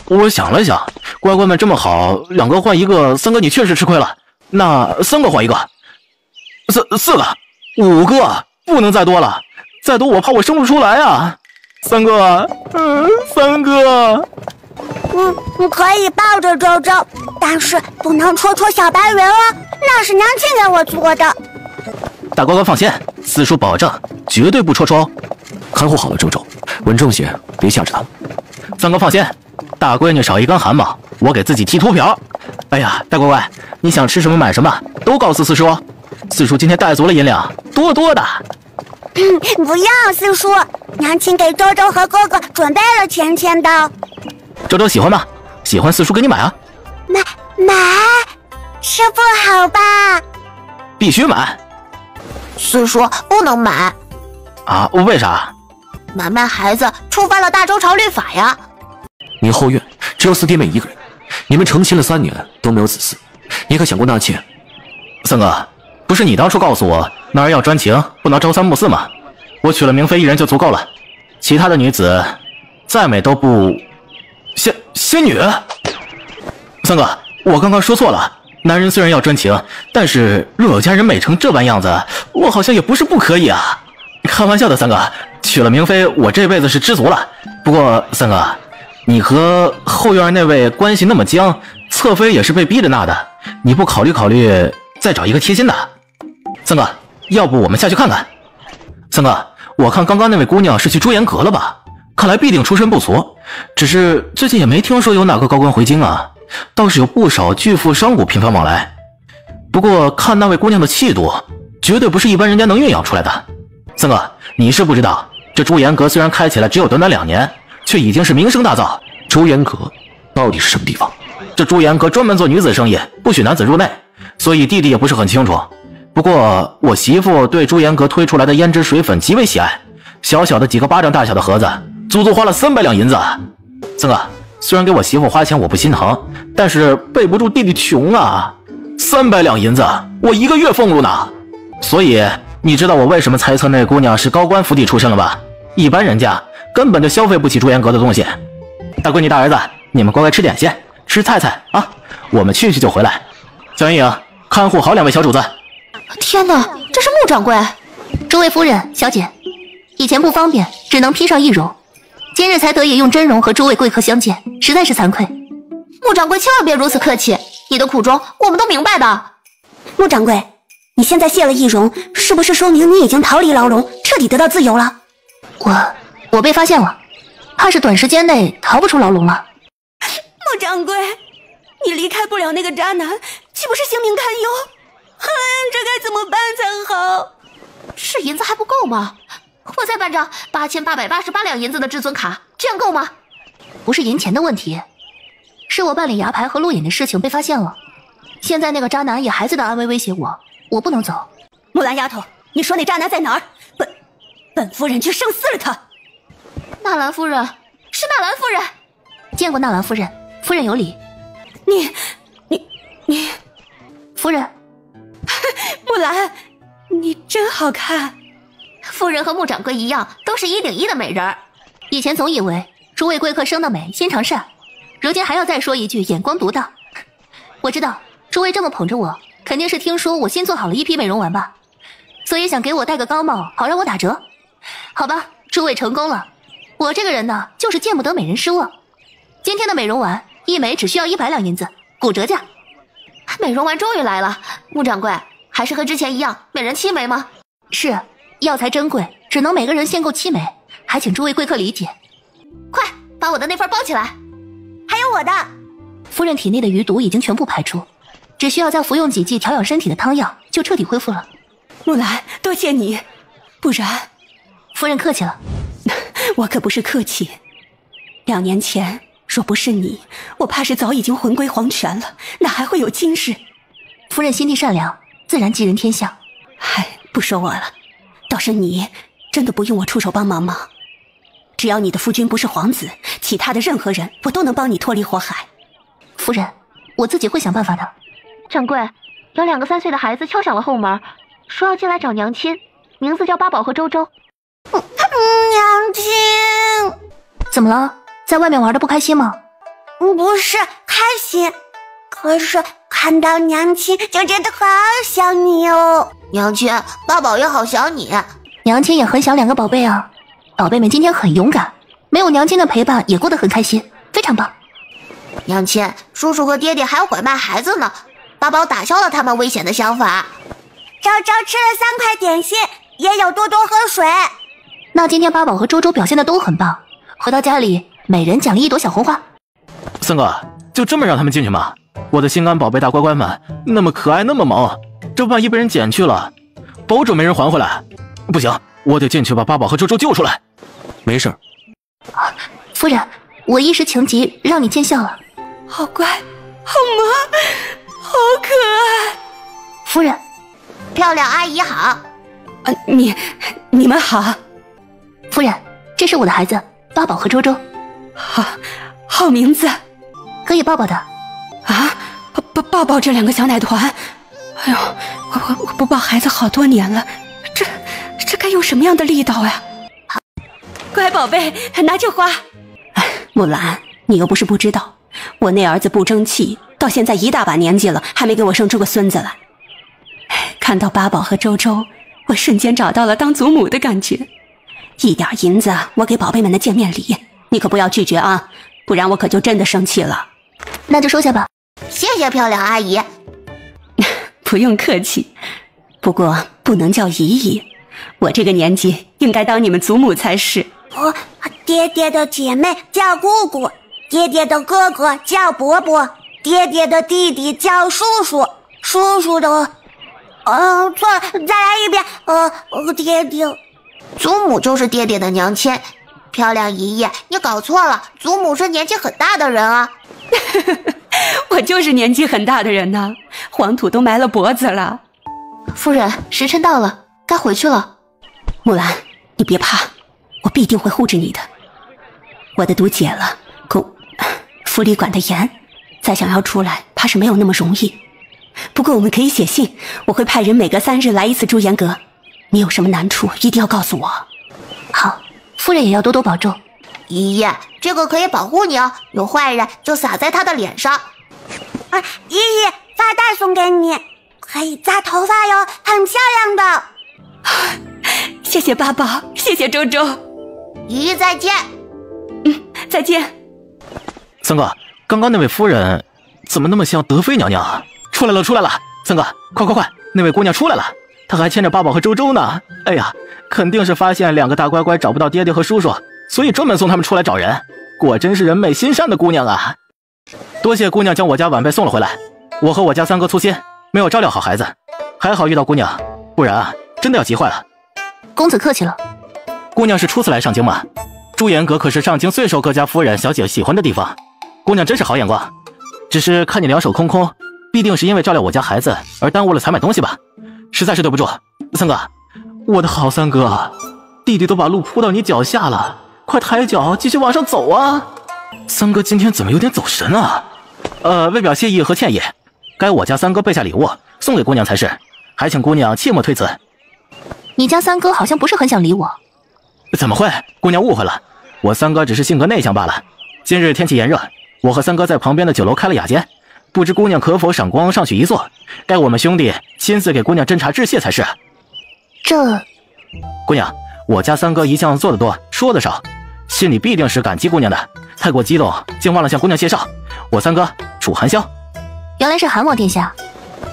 我想了想，乖乖们这么好，两个换一个，三哥你确实吃亏了。那三个换一个，四个，5个，不能再多了，再多我怕我生不出来啊。三哥，三哥，可以抱着周周，但是不能戳小白人哦，那是娘亲给我做的。大乖乖放心，四叔保证绝对不戳哦。看护好了周周，稳重些，别吓着他们。三哥放心，大闺女少一根汗毛，我给自己剃秃瓢。哎呀，大乖乖，你想吃什么买什么，都告诉四叔。四叔今天带足了银两，多多的。不要，四叔，娘亲给周周和哥哥准备了钱的。周周喜欢吗？喜欢四叔给你买啊。买是不好吧？必须买。四叔不能买啊？为啥？买孩子触犯了大周朝律法呀。你后院只有四弟妹一个人，你们成亲了3年都没有子嗣，你可想过纳妾？三哥，不是你当初告诉我男儿要专情，不能朝三暮四吗？我娶了明妃一人就足够了，其他的女子再美都不仙女。三哥，我刚刚说错了，男人虽然要专情，但是若有佳人美成这般样子，我好像也不是不可以啊。开玩笑的，三哥，娶了明妃我这辈子是知足了。不过三哥，你和后院那位关系那么僵，侧妃也是被逼着纳的，你不考虑再找一个贴心的？三哥，要不我们下去看看？三哥，我看刚刚那位姑娘是去朱颜阁了吧？看来必定出身不俗，只是最近也没听说有哪个高官回京啊，倒是有不少巨富商贾频繁往来。不过看那位姑娘的气度，绝对不是一般人家能孕养出来的。三哥，你是不知道，这朱颜阁虽然开起来只有短短2年，却已经是名声大噪。朱颜阁到底是什么地方？这朱颜阁专门做女子生意，不许男子入内，所以弟弟也不是很清楚。不过我媳妇对朱颜阁推出来的胭脂水粉极为喜爱，小小的几个巴掌大小的盒子，足足花了300两银子。三哥，虽然给我媳妇花钱我不心疼，但是背不住弟弟穷啊，300两银子我1个月俸禄呢。所以你知道我为什么猜测那姑娘是高官府邸出身了吧？一般人家根本就消费不起朱颜阁的东西。大闺女大儿子，你们乖乖吃点心，吃菜菜啊，我们去就回来。江莹莹，看护好2位小主子。天哪，这是穆掌柜！诸位夫人、小姐，以前不方便，只能披上易容，今日才得以用真容和诸位贵客相见，实在是惭愧。穆掌柜千万别如此客气，你的苦衷我们都明白的。穆掌柜，你现在卸了易容，是不是说明你已经逃离牢笼，彻底得到自由了？我被发现了，怕是短时间内逃不出牢笼了。穆掌柜，你离开不了那个渣男，岂不是性命堪忧？这该怎么办才好？是银子还不够吗？我再办张8888两银子的至尊卡，这样够吗？不是银钱的问题，是我办理牙牌和录影的事情被发现了。现在那个渣男以孩子的安危威胁我，我不能走。木兰丫头，你说那渣男在哪儿？本夫人去生撕了他。纳兰夫人，是纳兰夫人。见过纳兰夫人，夫人有礼。你，夫人。木兰，你真好看。夫人和穆掌柜一样，都是1顶1的美人儿。以前总以为诸位贵客生得美，心肠善，如今还要再说一句眼光独到。我知道诸位这么捧着我，肯定是听说我新做好了一批美容丸吧，所以想给我戴个高帽，好让我打折。好吧，诸位成功了。我这个人呢，就是见不得美人失望。今天的美容丸一枚只需要100两银子，骨折价。美容丸终于来了，穆掌柜，还是和之前一样，每人7枚吗？是，药材珍贵，只能每个人限购7枚，还请诸位贵客理解。快把我的那份包起来。还有我的。夫人体内的余毒已经全部排出，只需要再服用几剂调养身体的汤药，就彻底恢复了。木兰，多谢你，不然……夫人客气了。我可不是客气。2年前，若不是你，我怕是早已经魂归黄泉了，哪还会有今日？夫人心地善良，自然吉人天相。不说我了，倒是你，真的不用我出手帮忙吗？只要你的夫君不是皇子，其他的任何人，我都能帮你脱离火海。夫人，我自己会想办法的。掌柜，有2个3岁的孩子敲响了后门，说要进来找娘亲，名字叫八宝和周周。娘亲，怎么了？在外面玩的不开心吗？不是开心，可是看到娘亲就觉得好想你哦。娘亲，八宝也好想你。娘亲也很想2个宝贝啊。宝贝们今天很勇敢，没有娘亲的陪伴也过得很开心，非常棒。娘亲，叔叔和爹爹还要拐卖孩子呢，八宝打消了他们危险的想法。周周吃了3块点心，也有多多喝水。那今天八宝和周周表现的都很棒，回到家里每人奖励1朵小红花。三哥，就这么让他们进去吗？我的心肝宝贝大乖乖们，那么可爱那么萌，这万一被人捡去了，保准没人还回来。不行，我得进去把八宝和周周救出来。没事。夫人，我一时情急让你见笑了。好乖，好萌，好可爱。夫人，漂亮阿姨好。你们好。夫人，这是我的孩子八宝和周周。好名字。可以抱抱的。啊，抱抱这2个小奶团。哎呦，我不抱孩子好多年了，这该用什么样的力道呀？乖宝贝，拿去花。木兰，你又不是不知道，我那儿子不争气，到现在一大把年纪了，还没给我生出个孙子来。看到八宝和周周，我瞬间找到了当祖母的感觉。1点银子，我给宝贝们的见面礼，你可不要拒绝啊，不然我可就真的生气了。那就收下吧。谢谢漂亮阿姨。不用客气，不过不能叫姨姨，我这个年纪应该当你们祖母才是。爹爹的姐妹叫姑姑，爹爹的哥哥叫伯伯，爹爹的弟弟叫叔叔，叔叔的……错了，再来一遍。爹爹，祖母就是爹爹的娘亲。漂亮姨姨，你搞错了，祖母是年纪很大的人啊。我就是年纪很大的人呢，黄土都埋了脖子了。夫人，时辰到了，该回去了。木兰，你别怕，我必定会护着你的。我的毒解了，府里管得严，再想要出来，怕是没有那么容易。不过我们可以写信，我会派人每隔3日来一次朱颜阁。你有什么难处一定要告诉我。好，夫人也要多多保重。姨姨，这个可以保护你哦，有坏人就撒在他的脸上。姨姨，发带送给你，可以扎头发哟，很漂亮的。谢谢八宝，谢谢周周。姨姨再见。再见。三哥，刚刚那位夫人怎么那么像德妃娘娘啊？出来了，出来了！三哥，快，那位姑娘出来了，她还牵着八宝和周周呢。哎呀，肯定是发现两个大乖乖找不到爹爹和叔叔，所以专门送他们出来找人。果真是人美心善的姑娘啊！多谢姑娘将我家晚辈送了回来，我和我家三哥粗心，没有照料好孩子，还好遇到姑娘，不然啊，真的要急坏了。公子客气了。姑娘是初次来上京吗？朱颜阁可是上京最受各家夫人小姐喜欢的地方，姑娘真是好眼光。只是看你两手空空，必定是因为照料我家孩子而耽误了采买东西吧？实在是对不住，三哥，我的好三哥，弟弟都把路铺到你脚下了，快抬脚继续往上走啊！三哥今天怎么有点走神啊？为表谢意和歉意，该我家三哥备下礼物送给姑娘才是，还请姑娘切莫推辞。你家三哥好像不是很想理我。怎么会？姑娘误会了，我三哥只是性格内向罢了。今日天气炎热，我和三哥在旁边的酒楼开了雅间，不知姑娘可否赏光上去一坐？该我们兄弟亲自给姑娘斟茶致谢才是。这……姑娘，我家三哥一向做得多，说得少，心里必定是感激姑娘的，太过激动，竟忘了向姑娘介绍，我三哥楚寒宵。原来是韩王殿下，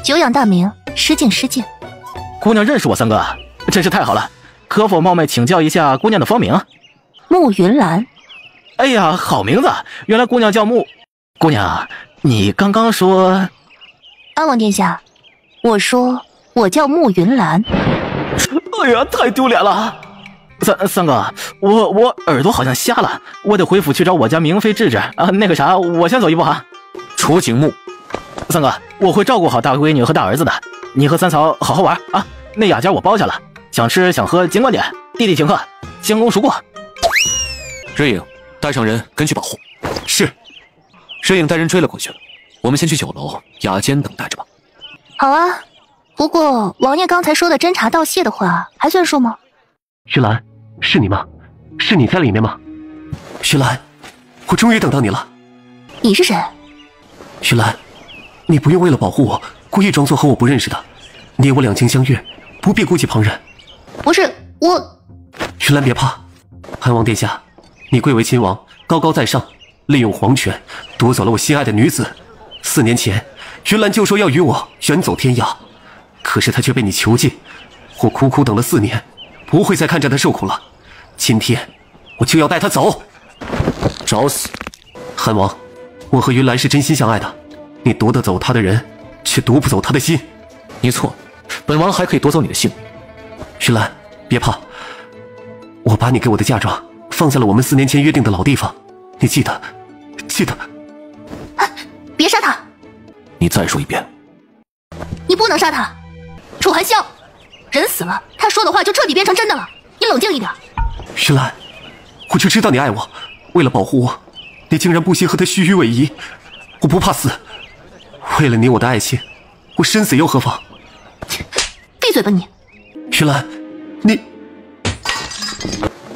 久仰大名，失敬失敬。姑娘认识我三哥啊，真是太好了。可否冒昧请教一下姑娘的芳名？慕云兰。哎呀，好名字！原来姑娘叫慕。姑娘，你刚刚说……安王殿下，我说我叫慕云兰。哎呀，太丢脸了！三哥，我耳朵好像瞎了，我得回府去找我家明妃治治啊。那个啥，我先走一步哈。楚景木，三哥，我会照顾好大闺女和大儿子的，你和三嫂好好玩啊。那雅间我包下了。想吃想喝尽管点，弟弟请客，将功赎过。瑞影，带上人跟去保护。是。瑞影带人追了过去，我们先去酒楼雅间等待着吧。好啊，不过王爷刚才说的斟茶道谢的话还算数吗？徐兰，是你吗？是你在里面吗？徐兰，我终于等到你了。你是谁？徐兰，你不用为了保护我故意装作和我不认识的，你我两情相悦，不必顾及旁人。不是我。徐兰别怕，韩王殿下，你贵为亲王，高高在上，利用皇权夺走了我心爱的女子。4年前，云兰就说要与我远走天涯，可是她却被你囚禁，我苦苦等了4年，不会再看着她受苦了。今天，我就要带她走。找死！韩王，我和云兰是真心相爱的，你夺得走她的人，却夺不走她的心。你错，本王还可以夺走你的性命。徐兰，别怕，我把你给我的嫁妆放在了我们4年前约定的老地方，你记得。别杀他！你再说一遍。你不能杀他，楚寒宵，人死了，他说的话就彻底变成真的了。你冷静一点。徐兰，我就知道你爱我，为了保护我，你竟然不惜和他虚与委蛇。我不怕死，为了你我的爱情，我身死又何妨？闭嘴吧你！徐兰，你……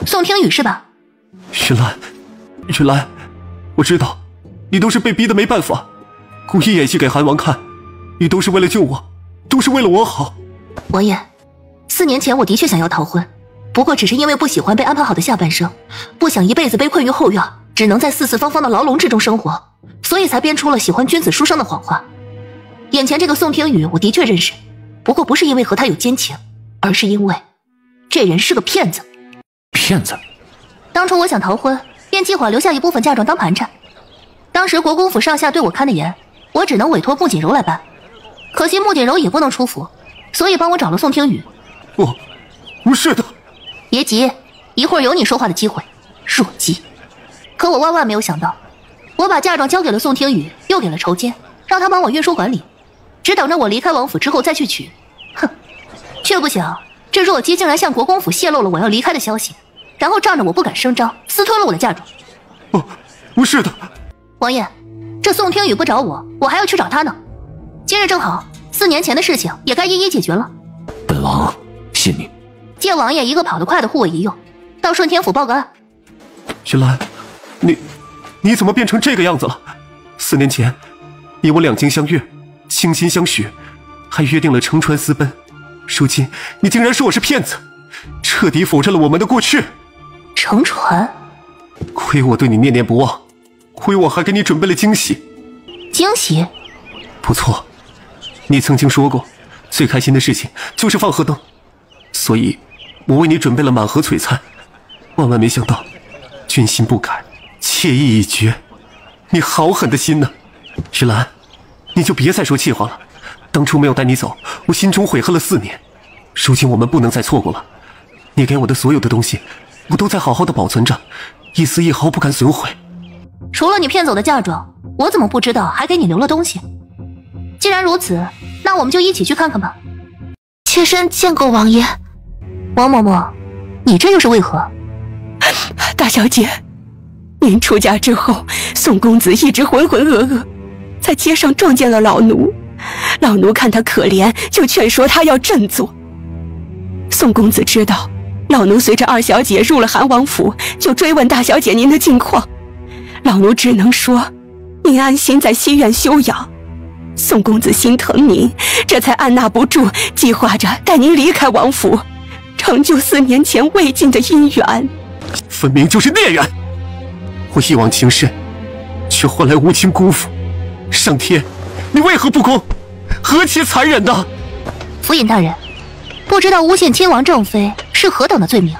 宋听雨是吧？徐兰，徐兰，我知道，你都是被逼得没办法，故意演戏给韩王看，你都是为了救我，都是为了我好。王爷，4年前我的确想要逃婚，不过只是因为不喜欢被安排好的下半生，不想一辈子被困于后院，只能在四四方方的牢笼之中生活，所以才编出了喜欢君子书生的谎话。眼前这个宋听雨，我的确认识，不过不是因为和他有奸情，而是因为这人是个骗子。骗子？当初我想逃婚，便计划留下一部分嫁妆当盘缠。当时国公府上下对我看得严，我只能委托穆锦柔来办。可惜穆锦柔也不能出府，所以帮我找了宋听雨。不是的。别急，一会儿有你说话的机会。弱鸡！可我万万没有想到，我把嫁妆交给了宋听雨，又给了筹监，让他帮我运输管理，只等着我离开王府之后再去取。哼！却不想这弱鸡竟然向国公府泄露了我要离开的消息，然后仗着我不敢声张，私吞了我的嫁妆。不是的。王爷，这宋听雨不找我，我还要去找他呢。今日正好，4年前的事情也该一一解决了。本王信你。借王爷一个跑得快的护卫一用，到顺天府报个案。云兰，你怎么变成这个样子了？4年前，你我两情相悦，倾心相许，还约定了乘船私奔。如今，你竟然说我是骗子，彻底否认了我们的过去。乘船？亏我对你念念不忘，亏我还给你准备了惊喜。惊喜？不错，你曾经说过，最开心的事情就是放河灯，所以我为你准备了满盒璀璨。万万没想到，君心不改，妾意已决。你好狠的心呢，云兰，你就别再说气话了。当初没有带你走，我心中悔恨了4年。如今我们不能再错过了。你给我的所有的东西，我都在好好的保存着，一丝一毫不敢损毁。除了你骗走的嫁妆，我怎么不知道还给你留了东西？既然如此，那我们就一起去看看吧。妾身见过王爷。王嬷嬷，你这又是为何？大小姐，您出嫁之后，宋公子一直浑浑噩噩，在街上撞见了老奴。老奴看他可怜，就劝说他要振作。宋公子知道老奴随着二小姐入了韩王府，就追问大小姐您的近况。老奴只能说您安心在西院休养。宋公子心疼您，这才按捺不住，计划着带您离开王府，成就4年前未尽的姻缘。分明就是孽缘！我一往情深，却换来无情辜负。上天，你为何不公？何其残忍呐！府尹大人，不知道诬陷亲王正妃是何等的罪名？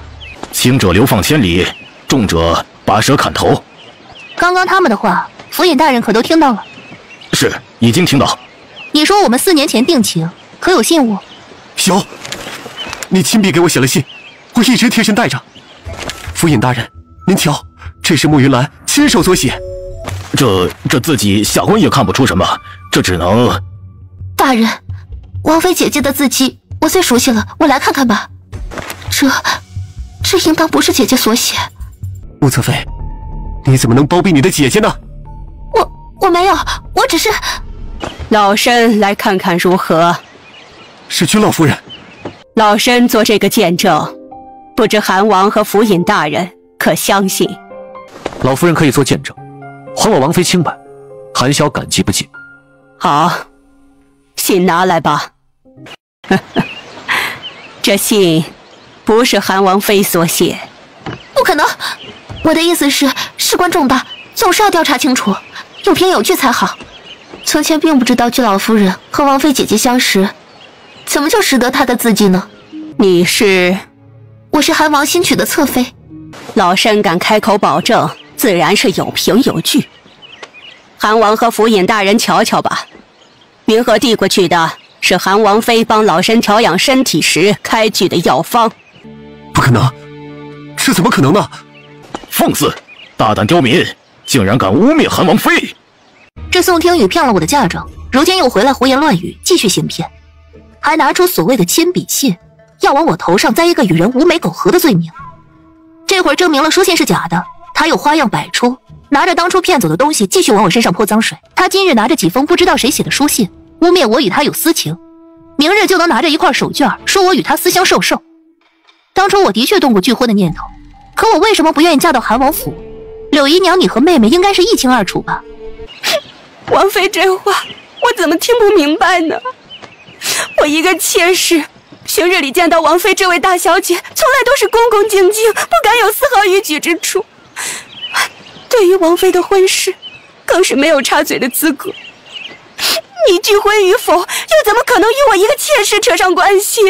轻者流放千里，重者拔舌砍头。刚刚他们的话，府尹大人可都听到了？是，已经听到。你说我们4年前定情，可有信物？有，你亲笔给我写了信，我一直贴身带着。府尹大人，您瞧，这是慕云兰亲手所写。这自己下官也看不出什么，这只能……大人，王妃姐姐的字迹我最熟悉了，我来看看吧。这应当不是姐姐所写。穆侧妃，你怎么能包庇你的姐姐呢？我没有，我只是……老身来看看如何？是君老夫人。老身做这个见证，不知韩王和府尹大人可相信？老夫人可以做见证，还我王妃清白，韩小感激不尽。好，信拿来吧。这信不是韩王妃所写。不可能，我的意思是，事关重大，总是要调查清楚，有凭有据才好。从前并不知道居老夫人和王妃姐姐相识，怎么就识得她的字迹呢？你是？我是韩王新娶的侧妃。老身敢开口保证，自然是有凭有据。韩王和府尹大人瞧瞧吧，明鹤递过去的是韩王妃帮老身调养身体时开具的药方。不可能，这怎么可能呢？放肆！大胆刁民，竟然敢污蔑韩王妃！这宋听雨骗了我的嫁妆，如今又回来胡言乱语，继续行骗，还拿出所谓的亲笔信，要往我头上栽一个与人无媒苟合的罪名。这会儿证明了书信是假的，他又花样百出，拿着当初骗走的东西继续往我身上泼脏水。他今日拿着几封不知道谁写的书信，污蔑我与他有私情，明日就能拿着一块手绢说我与他私相授受。当初我的确动过拒婚的念头，可我为什么不愿意嫁到韩王府？柳姨娘，你和妹妹应该是一清二楚吧？王妃这话我怎么听不明白呢？我一个妾室，平日里见到王妃这位大小姐，从来都是恭恭敬敬，不敢有丝毫逾矩之处。对于王妃的婚事，更是没有插嘴的资格。你拒婚与否，又怎么可能与我一个妾室扯上关系？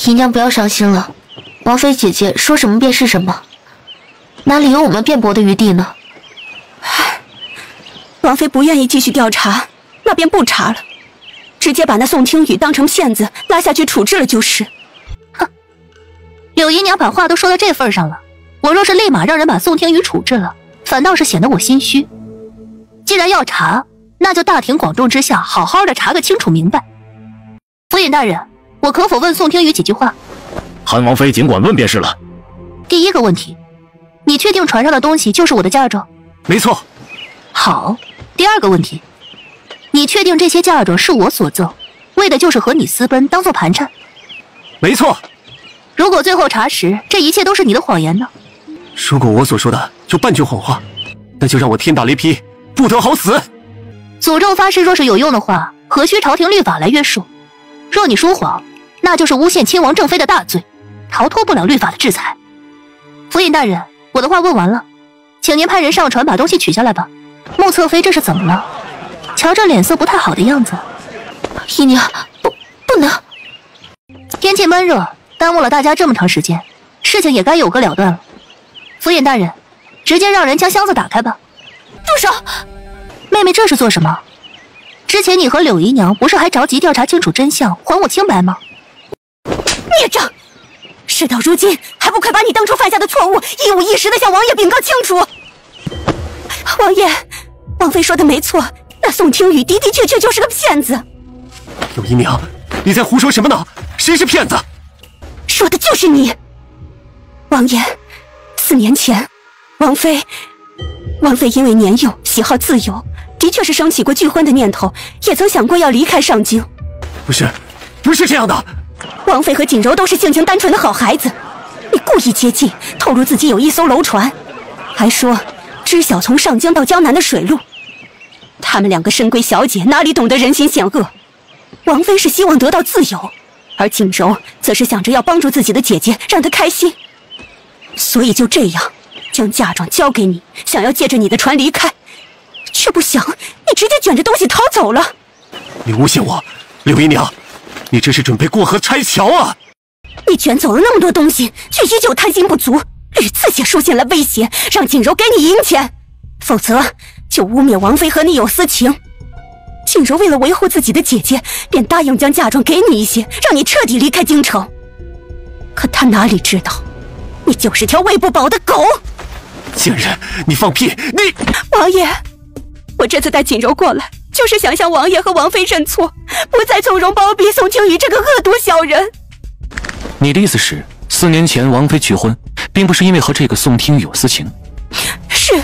姨娘不要伤心了，王妃姐姐说什么便是什么，哪里有我们辩驳的余地呢？王妃不愿意继续调查，那便不查了，直接把那宋听雨当成骗子拉下去处置了就是。哼，柳姨娘把话都说到这份上了，我若是立马让人把宋听雨处置了，反倒是显得我心虚。既然要查，那就大庭广众之下好好的查个清楚明白。府尹大人，我可否问宋听雨几句话？韩王妃尽管问便是了。第一个问题，你确定船上的东西就是我的嫁妆？没错。好。第二个问题，你确定这些嫁妆是我所赠，为的就是和你私奔，当做盘缠？没错。如果最后查实这一切都是你的谎言呢？如果我所说的有半句谎话，那就让我天打雷劈，不得好死。诅咒发誓若是有用的话，何须朝廷律法来约束？若你说谎，那就是诬陷亲王正妃的大罪，逃脱不了律法的制裁。府尹大人，我的话问完了，请您派人上船把东西取下来吧。穆侧妃这是怎么了？瞧着脸色不太好的样子。姨娘，不能。天气闷热，耽误了大家这么长时间，事情也该有个了断了。府尹大人，直接让人将箱子打开吧。住手！妹妹这是做什么？之前你和柳姨娘不是还着急调查清楚真相，还我清白吗？孽障！事到如今，还不快把你当初犯下的错误一五一十的向王爷禀告清楚！王爷，王妃说的没错，那宋听雨的确就是个骗子。柳姨娘，你在胡说什么呢？谁是骗子？说的就是你。王爷，4年前，王妃因为年幼，喜好自由，的确是升起过拒婚的念头，也曾想过要离开上京。不是这样的。王妃和锦柔都是性情单纯的好孩子，你故意接近，透露自己有一艘楼船，还说知晓从上京到江南的水路。他们2个深闺小姐哪里懂得人心险恶？王妃是希望得到自由，而锦柔则是想着要帮助自己的姐姐，让她开心，所以就这样将嫁妆交给你，想要借着你的船离开，却不想你直接卷着东西逃走了。你诬陷我，柳姨娘，你这是准备过河拆桥啊！你卷走了那么多东西，却依旧贪心不足，屡次写书信来威胁，让锦柔给你银钱，否则就污蔑王妃和你有私情。锦柔为了维护自己的姐姐，便答应将嫁妆给你一些，让你彻底离开京城。可她哪里知道，你就是条喂不饱的狗！贱人，你放屁！你王爷，我这次带锦柔过来，就是想向王爷和王妃认错，不再纵容包庇宋清雨这个恶毒小人。你的意思是，4年前王妃拒婚，并不是因为和这个宋听雨有私情？是。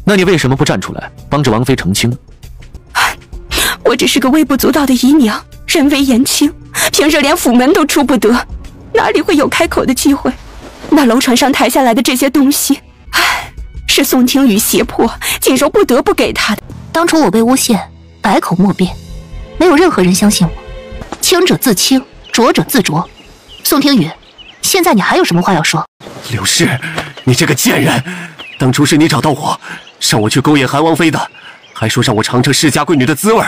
那你为什么不站出来帮着王妃澄清？我只是个微不足道的姨娘，人微言轻，平日连府门都出不得，哪里会有开口的机会？那楼船上抬下来的这些东西，是宋听雨胁迫锦柔不得不给他的。当初我被诬陷，百口莫辩，没有任何人相信我。清者自清，浊者自浊。宋听雨，现在你还有什么话要说？柳氏，你这个贱人！当初是你找到我，让我去勾引韩王妃的，还说让我尝尝世家贵女的滋味，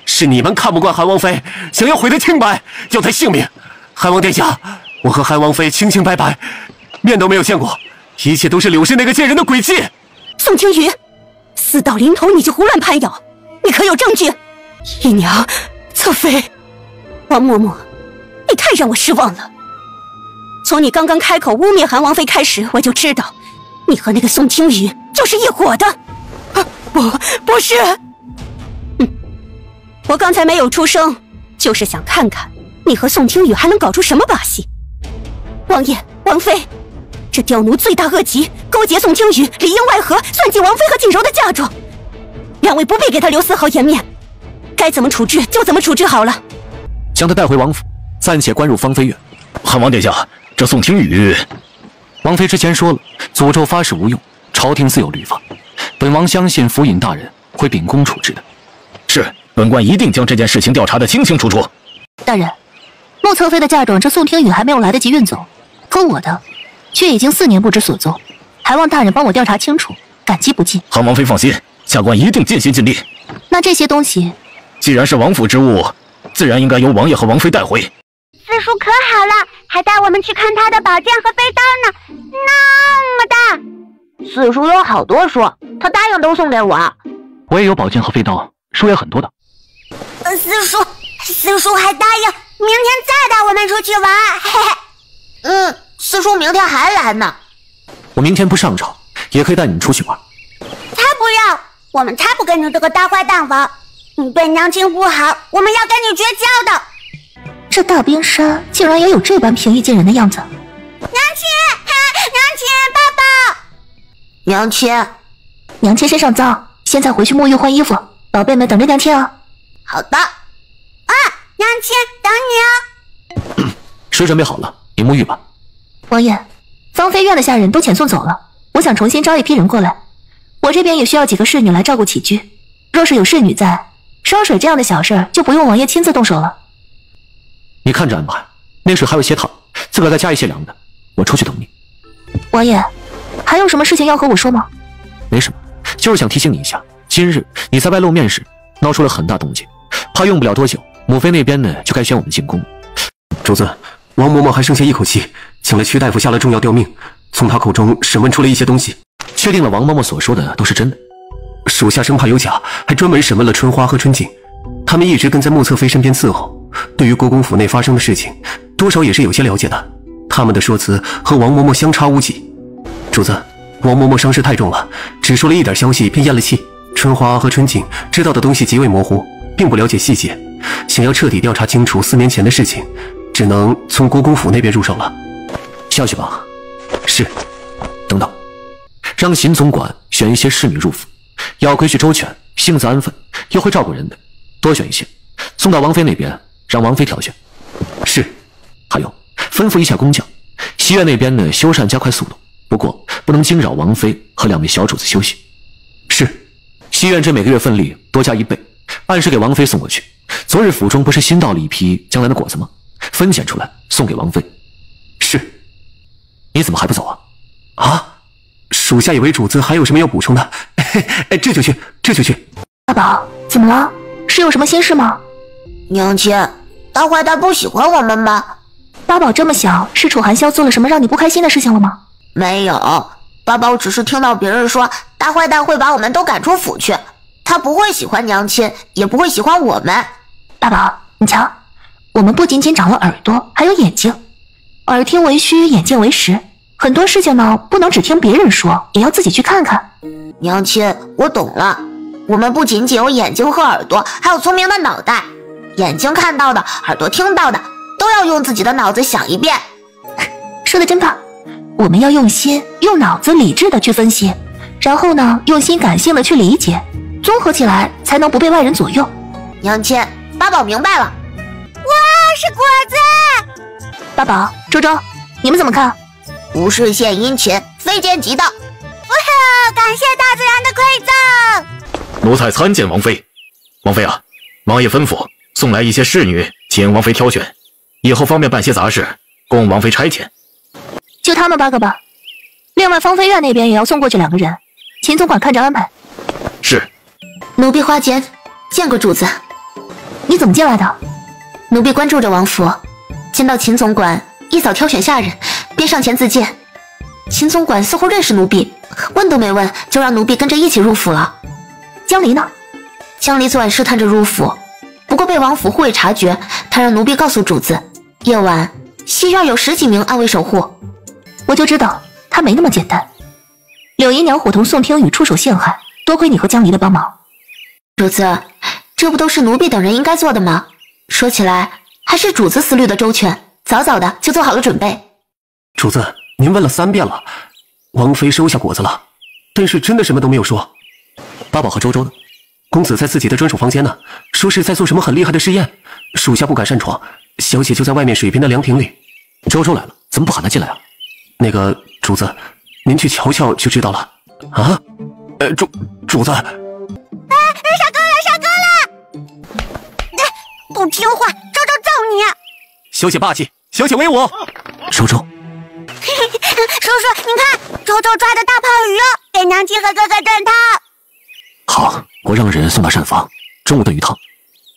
是你们看不惯韩王妃，想要毁她清白，要她性命。韩王殿下，我和韩王妃清清白白，面都没有见过，一切都是柳氏那个贱人的诡计。宋听雨，事到临头你就胡乱攀咬，你可有证据？姨娘，侧妃，王嬷嬷，你太让我失望了。从你刚刚开口污蔑韩王妃开始，我就知道你和那个宋听雨就是一伙的。不是。我刚才没有出声，就是想看看你和宋听雨还能搞出什么把戏。王爷，王妃，这刁奴罪大恶极，勾结宋听雨，里应外合，算计王妃和锦柔的嫁妆。2位不必给他留丝毫颜面，该怎么处置就怎么处置好了。将他带回王府，暂且关入芳妃院。汉王殿下，这宋听雨，王妃之前说了，诅咒发誓无用，朝廷自有律法。本王相信府尹大人会秉公处置的。是，本官一定将这件事情调查得清清楚楚。大人，穆侧妃的嫁妆，这宋听雨还没有来得及运走，可我的却已经4年不知所踪，还望大人帮我调查清楚，感激不尽。韩王妃放心，下官一定尽心尽力。那这些东西，既然是王府之物，自然应该由王爷和王妃带回。四叔可好了，还带我们去看他的宝剑和飞刀呢，那么大。四叔有好多书，他答应都送给我。我也有宝剑和飞刀，书也很多的。四叔还答应明天再带我们出去玩，嘿嘿。四叔明天还来呢。我明天不上朝，也可以带你们出去玩。才不要，我们才不跟你这个大坏蛋玩。你对娘亲不好，我们要跟你绝交的。这大冰山竟然也有这般平易近人的样子。娘亲，抱抱。娘亲，娘亲身上脏，现在回去沐浴换衣服，宝贝们等着娘亲啊。好的。娘亲等你哦。水准备好了，你沐浴吧。王爷，芳菲院的下人都遣送走了，我想重新招一批人过来。我这边也需要几个侍女来照顾起居。若是有侍女在，烧水这样的小事就不用王爷亲自动手了。你看着安排，那水还有些烫，自个儿再加一些凉的。我出去等你。王爷，还有什么事情要和我说吗？没什么，就是想提醒你一下，今日你在外露面时闹出了很大动静，怕用不了多久，母妃那边呢就该选我们进宫。主子，王嬷嬷还剩下一口气，请了屈大夫下了重要吊命，从他口中审问出了一些东西。确定了王嬷嬷所说的都是真的？属下生怕有假，还专门审问了春花和春景，他们一直跟在穆侧妃身边伺候，对于国公府内发生的事情，多少也是有些了解的。他们的说辞和王嬷嬷相差无几。主子，王嬷嬷伤势太重了，只说了一点消息便咽了气。春花和春景知道的东西极为模糊，并不了解细节，想要彻底调查清楚4年前的事情，只能从国公府那边入手了。下去吧。是。等等，让邢总管选一些侍女入府，要规矩周全，性子安分，又会照顾人的，多选一些，送到王妃那边，让王妃挑选。是。还有，吩咐一下工匠，西院那边呢修缮加快速度，不过不能惊扰王妃和2位小主子休息。是。西院这每个月份例多加1倍，按时给王妃送过去。昨日府中不是新到了一批江南的果子吗？分拣出来送给王妃。是。你怎么还不走啊？啊，属下以为主子还有什么要补充的。这就去，这就去。大宝，怎么了？是有什么心事吗？娘亲，大坏蛋不喜欢我们吧？八宝这么小，是楚寒萧做了什么让你不开心的事情了吗？没有，八宝只是听到别人说大坏蛋会把我们都赶出府去，他不会喜欢娘亲，也不会喜欢我们。大宝，你瞧，我们不仅仅长了耳朵，还有眼睛。耳听为虚，眼见为实。很多事情呢，不能只听别人说，也要自己去看看。娘亲，我懂了。我们不仅仅有眼睛和耳朵，还有聪明的脑袋。眼睛看到的，耳朵听到的，都要用自己的脑子想一遍。说的真棒。我们要用心、用脑子理智的去分析，然后呢，用心感性的去理解，综合起来才能不被外人左右。娘亲，八宝明白了。哇，是果子！八宝、周周，你们怎么看？无事献殷勤，非奸即盗。哇，感谢大自然的馈赠。奴才参见王妃。王妃啊，王爷吩咐送来一些侍女，请王妃挑选，以后方便办些杂事，供王妃差遣。就他们8个吧。另外，芳菲院那边也要送过去2个人，秦总管看着安排。是。奴婢花间见过主子。你怎么进来的？奴婢关注着王府，见到秦总管一早挑选下人，便上前自荐。秦总管似乎认识奴婢，问都没问就让奴婢跟着一起入府了。江离呢？江离昨晚试探着入府，不过被王府护卫察觉，他让奴婢告诉主子，夜晚西院有10几名暗卫守护。我就知道他没那么简单。柳姨娘伙同宋听雨出手陷害，多亏你和江离的帮忙。主子，这不都是奴婢等人应该做的吗？说起来，还是主子思虑的周全，早早的就做好了准备。主子，您问了3遍了，王妃收下果子了，但是真的什么都没有说。八宝和周周呢？公子在自己的专属房间呢，说是在做什么很厉害的试验，属下不敢擅闯，小姐就在外面水边的凉亭里。周周来了，怎么不喊他进来啊？那个主子，您去瞧瞧就知道了。啊？主子。傻哥了，傻哥了！不听话，周周揍你！小姐霸气，小姐威武！周周，叔叔，你看，周周抓的大炮鱼哦，给娘亲和哥哥炖汤。好，我让人送到膳房，中午炖鱼汤。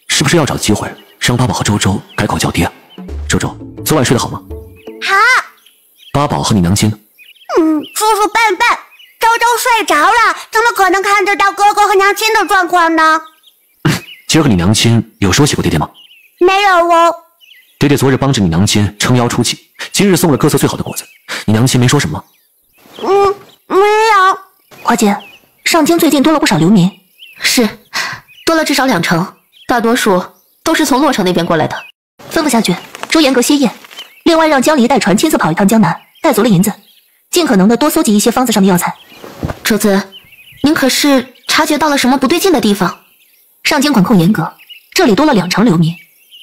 是不是要找机会让八宝和周周改口叫爹？周周，昨晚睡得好吗？好。八宝和你娘亲呢？叔叔笨笨，周周睡着了，怎么可能看得到哥哥和娘亲的状况呢？今儿个你娘亲有说起过爹爹吗？没有哦。爹爹昨日帮着你娘亲撑腰出气，今日送了各色最好的果子，你娘亲没说什么吗？没有。花姐，上京最近多了不少流民。是，多了至少2成，大多数都是从洛城那边过来的。吩咐下去，周严格歇业。另外让江离带船亲自跑一趟江南，带足了银子，尽可能的多搜集一些方子上的药材。主子，您可是察觉到了什么不对劲的地方？上京管控严格，这里多了2成流民，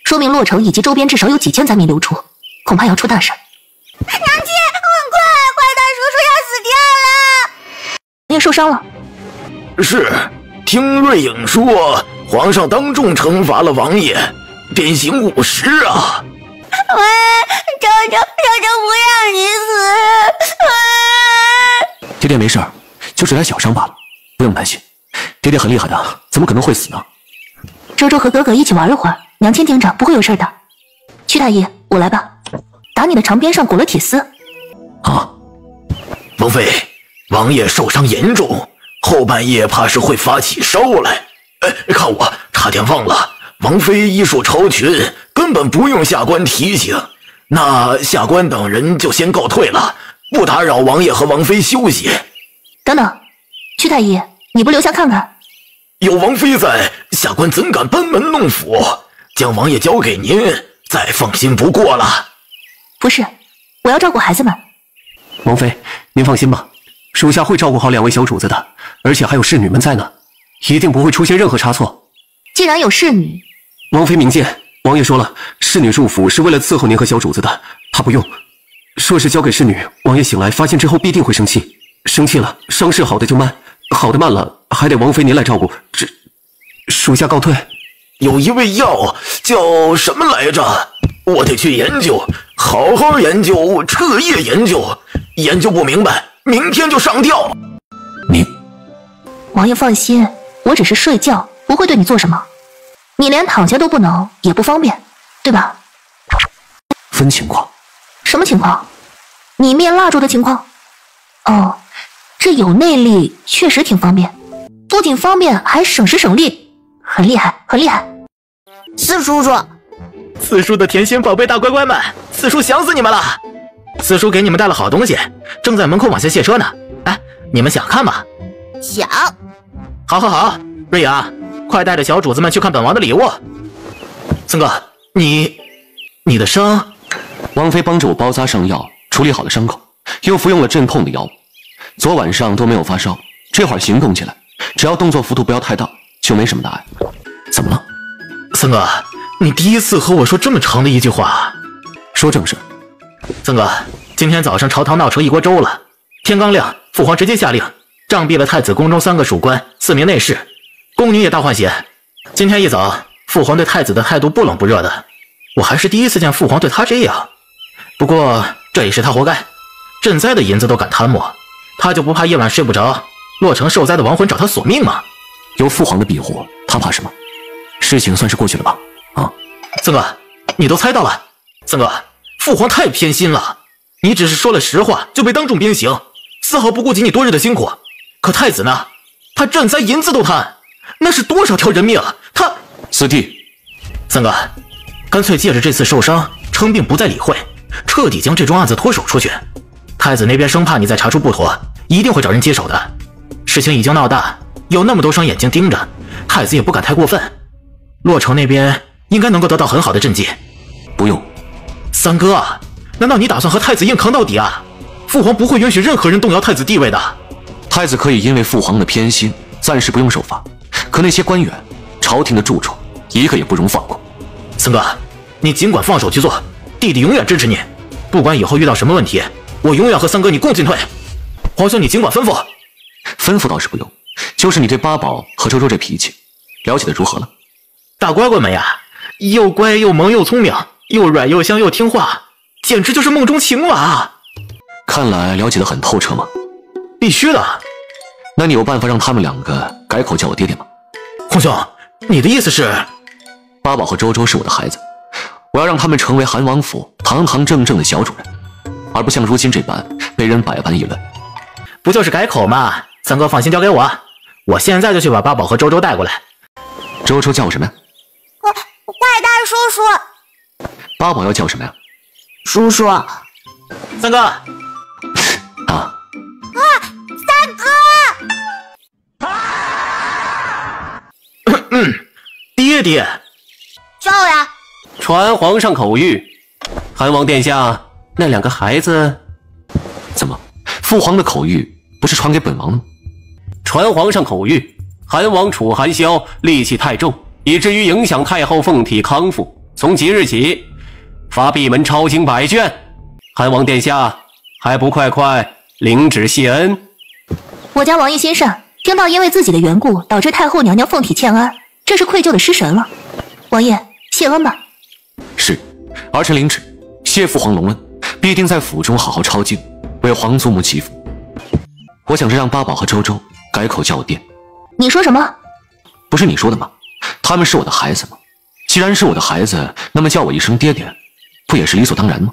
说明洛城以及周边至少有几千灾民流出，恐怕要出大事。娘亲，我受伤了。是，听瑞影说，皇上当众惩罚了王爷，鞭刑50啊！喂，周周不让你死！爹爹没事儿，就是点小伤罢了，不用担心。爹爹很厉害的，怎么可能会死呢？周周和哥哥一起玩了会儿，娘亲听着不会有事的。屈太医，我来吧，打你的长鞭上裹了铁丝。啊，王妃，王爷受伤严重，后半夜怕是会发起烧来。看我，差点忘了，王妃医术超群，根本不用下官提醒。那下官等人就先告退了，不打扰王爷和王妃休息。等等，屈太医，你不留下看看？有王妃在，下官怎敢班门弄斧？将王爷交给您，再放心不过了。不是，我要照顾孩子们。王妃，您放心吧，属下会照顾好2位小主子的，而且还有侍女们在呢，一定不会出现任何差错。既然有侍女，王妃明鉴，王爷说了，侍女入府是为了伺候您和小主子的，他不用，说是交给侍女，王爷醒来发现之后必定会生气，生气了，伤势好的就慢，好的慢了，还得王妃您来照顾。这，属下告退。有一味药叫什么来着？我得去研究，好好研究，彻夜研究，研究不明白，明天就上吊。你，王爷放心，我只是睡觉，不会对你做什么。你连躺下都不能，也不方便，对吧？分情况。什么情况？你灭蜡烛的情况？哦，这有内力确实挺方便，不仅方便，还省时省力，很厉害，很厉害。四叔叔，四叔的甜心宝贝大乖乖们，四叔想死你们了！四叔给你们带了好东西，正在门口往下卸车呢。哎，你们想看吗？想。好，瑞阳，快带着小主子们去看本王的礼物。森哥，你的伤？王妃帮着我包扎上药，处理好了伤口，又服用了镇痛的药物。昨晚上都没有发烧，这会儿行动起来，只要动作幅度不要太大，就没什么大碍。怎么了？森哥，你第一次和我说这么长的一句话。说正事。森哥，今天早上朝堂闹成一锅粥了。天刚亮，父皇直接下令杖毙了太子宫中3个属官、4名内侍，宫女也大换血。今天一早，父皇对太子的态度不冷不热的，我还是第一次见父皇对他这样。不过这也是他活该，赈灾的银子都敢贪墨，他就不怕夜晚睡不着，洛城受灾的亡魂找他索命吗？有父皇的庇护，他怕什么？事情算是过去了吧？啊，森哥，你都猜到了。森哥，父皇太偏心了，你只是说了实话就被当众鞭刑，丝毫不顾及你多日的辛苦。可太子呢？他赈灾银子都贪，那是多少条人命啊！他四弟，森哥，干脆借着这次受伤称病不再理会，彻底将这桩案子脱手出去。太子那边生怕你再查出不妥，一定会找人接手的。事情已经闹大，有那么多双眼睛盯着，太子也不敢太过分。洛城那边应该能够得到很好的赈济。不用。三哥，难道你打算和太子硬扛到底啊？父皇不会允许任何人动摇太子地位的。太子可以因为父皇的偏心暂时不用受罚，可那些官员、朝廷的蛀虫一个也不容放过。森哥，你尽管放手去做，弟弟永远支持你。不管以后遇到什么问题，我永远和三哥你共进退。皇兄，你尽管吩咐。吩咐倒是不用，就是你对八宝和周周这脾气，了解的如何了？大乖乖们呀，又乖又萌又聪明，又软又香又听话，简直就是梦中情娃。看来了解得很透彻吗？必须的。那你有办法让他们2个改口叫我爹爹吗？皇兄，你的意思是？八宝和周周是我的孩子，我要让他们成为韩王府堂堂正正的小主人，而不像如今这般被人百般议论。不就是改口吗？三哥放心交给我，我现在就去把八宝和周周带过来。周周叫什么呀？坏蛋叔叔。八宝要叫什么呀？叔叔。三哥。啊！三哥。爹爹。叫呀！传皇上口谕，韩王殿下，那2个孩子，怎么？父皇的口谕不是传给本王的吗？传皇上口谕，韩王楚寒萧戾气太重，以至于影响太后凤体康复。从即日起，发闭门抄经100卷。韩王殿下，还不快快领旨谢恩？我家王爷心善，听到因为自己的缘故导致太后娘娘凤体欠安，这是愧疚的失神了。王爷谢恩吧。是，儿臣领旨，谢父皇隆恩，必定在府中好好抄经，为皇祖母祈福。我想着让八宝和周周改口叫我爹。你说什么？不是你说的吗？他们是我的孩子吗？既然是我的孩子，那么叫我一声爹爹，不也是理所当然吗？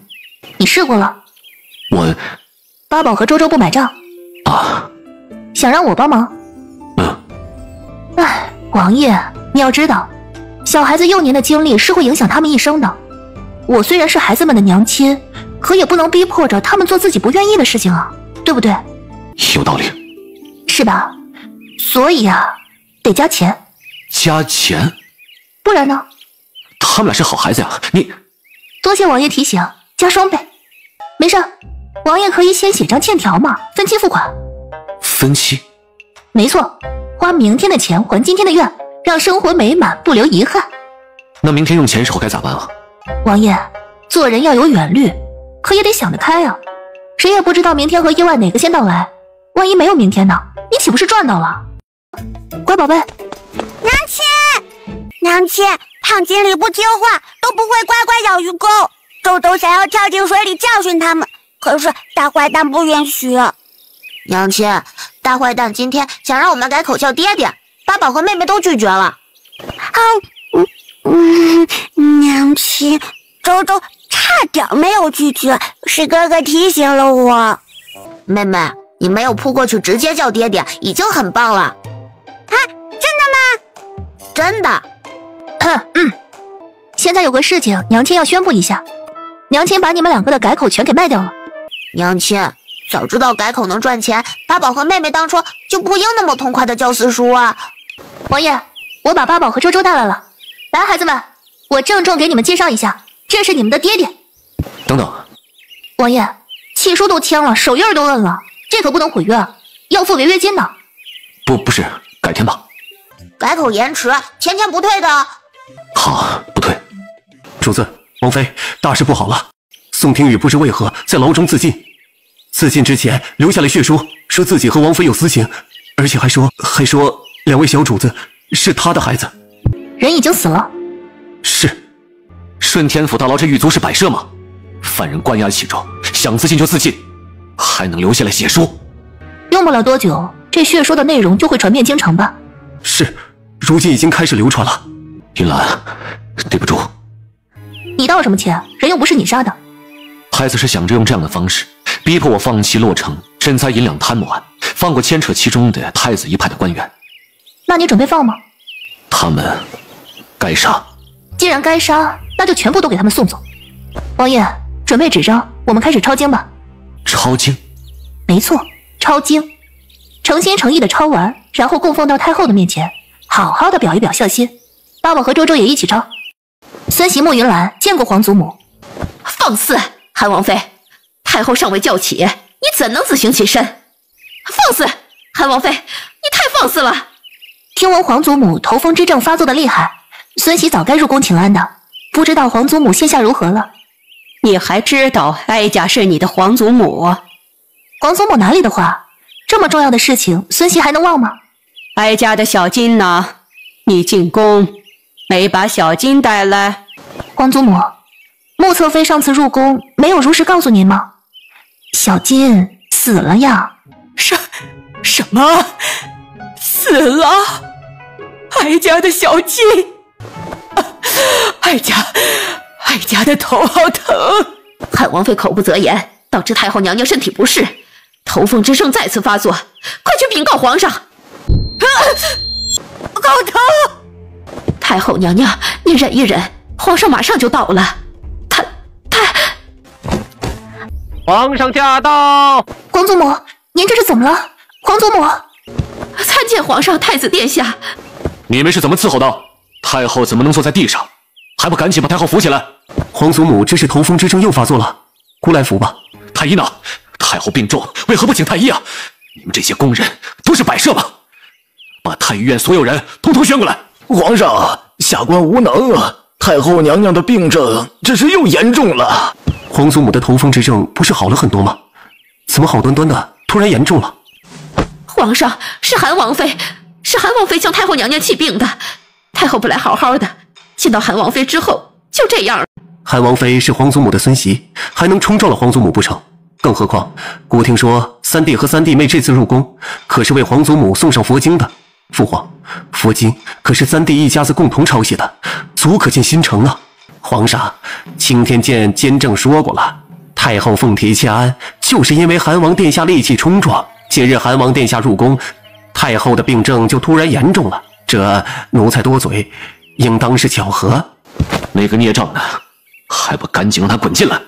你试过了？我……八宝和周周不买账啊？想让我帮忙？哎，王爷，你要知道，小孩子幼年的经历是会影响他们一生的。我虽然是孩子们的娘亲，可也不能逼迫着他们做自己不愿意的事情啊，对不对？有道理。是吧？所以啊，得加钱。加钱？不然呢？他们俩是好孩子呀，你……多谢王爷提醒，加双倍。没事，王爷可以先写张欠条嘛，分期付款。分期？没错，花明天的钱还今天的愿，让生活美满，不留遗憾。那明天用钱时候该咋办啊？王爷，做人要有远虑，可也得想得开啊。谁也不知道明天和意外哪个先到来，万一没有明天呢？你岂不是赚到了？乖宝贝。娘亲，娘亲，胖经理不听话，都不会乖乖咬鱼钩。周周想要跳进水里教训他们，可是大坏蛋不允许。娘亲，大坏蛋今天想让我们改口叫爹爹，八宝和妹妹都拒绝了。娘亲，周周差点没有拒绝，是哥哥提醒了我。妹妹，你没有扑过去直接叫爹爹，已经很棒了。啊，真的吗？真的。现在有个事情，娘亲要宣布一下。娘亲把你们两个的改口权给卖掉了。娘亲，早知道改口能赚钱，八宝和妹妹当初就不应那么痛快的叫四叔啊。王爷，我把八宝和周周带来了。来，孩子们，我郑重给你们介绍一下，这是你们的爹爹。等等，王爷，契书都签了，手印都摁了，这可不能毁约，要付违约金的。不是，改天吧。改口延迟，钱不退的。好，不退。主子，王妃，大事不好了！宋廷宇不知为何在牢中自尽，自尽之前留下了血书，说自己和王妃有私情，而且还说两位小主子是他的孩子。人已经死了。是，顺天府大牢这狱卒是摆设吗？犯人关押其中，想自尽就自尽，还能留下来血书？用不了多久，这血书的内容就会传遍京城吧？是，如今已经开始流传了。云兰，对不住。你道什么歉？人又不是你杀的。太子是想着用这样的方式逼迫我放弃洛城赈灾银两贪谋案，放过牵扯其中的太子一派的官员。那你准备放吗？他们该杀。既然该杀，那就全部都给他们送走。王爷，准备纸张，我们开始抄经吧。抄经？没错，抄经，诚心诚意的抄完，然后供奉到太后的面前，好好的表一表孝心。八宝和周周也一起抄。孙媳穆云兰见过皇祖母。放肆！韩王妃，太后尚未叫起，你怎能自行其身？放肆！韩王妃，你太放肆了！听闻皇祖母头风之症发作的厉害，孙喜早该入宫请安的，不知道皇祖母现下如何了。你还知道哀家是你的皇祖母？皇祖母哪里的话，这么重要的事情，孙喜还能忘吗？哀家的小金呢？你进宫没把小金带来？皇祖母，穆侧妃上次入宫没有如实告诉您吗？小金死了呀。什么？死了？哀家的小金，哀家的头好疼。汉王妃口不择言，导致太后娘娘身体不适，头风之症再次发作，快去禀告皇上。好疼！太后娘娘，你忍一忍，皇上马上就到了。皇上驾到！皇祖母，您这是怎么了？皇祖母，参见皇上，太子殿下。你们是怎么伺候的？太后怎么能坐在地上？还不赶紧把太后扶起来！皇祖母这是头风之症又发作了，姑来扶吧。太医呢？太后病重，为何不请太医啊？你们这些宫人都是摆设吗？把太医院所有人统统选过来！皇上，下官无能啊！太后娘娘的病症这是又严重了。皇祖母的头风之症不是好了很多吗？怎么好端端的突然严重了？皇上，是韩王妃将太后娘娘气病的。太后本来好好的，见到韩王妃之后就这样了。韩王妃是皇祖母的孙媳，还能冲撞了皇祖母不成？更何况，姑听说三弟和三弟妹这次入宫，可是为皇祖母送上佛经的。父皇，佛经可是三弟一家子共同抄写的，足可见心诚啊！皇上，青天剑监正说过了，太后凤体欠安，就是因为韩王殿下戾气冲撞。今日韩王殿下入宫，太后的病症就突然严重了。这奴才多嘴，应当是巧合。那个孽障呢，还不赶紧让他滚进来！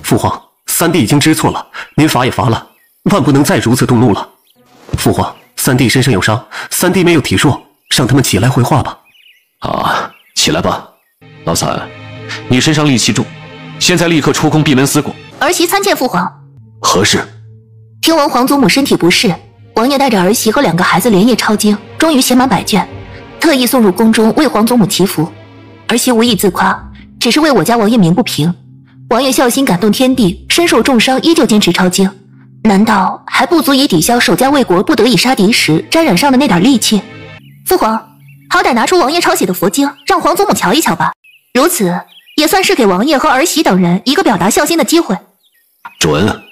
父皇，三弟已经知错了，您罚也罚了，万不能再如此动怒了。父皇，三弟身上有伤，三弟没有体弱，让他们起来回话吧。啊，起来吧，老三，你身上戾气重，现在立刻出宫闭门思过。儿媳参见父皇。何事？听闻皇祖母身体不适，王爷带着儿媳和2个孩子连夜抄经，终于写满100卷，特意送入宫中为皇祖母祈福。儿媳无意自夸，只是为我家王爷鸣不平。王爷孝心感动天地，身受重伤依旧坚持抄经，难道还不足以抵消守家卫国不得已杀敌时沾染上的那点戾气？父皇，好歹拿出王爷抄写的佛经，让皇祖母瞧一瞧吧。如此也算是给王爷和儿媳等人一个表达孝心的机会。准。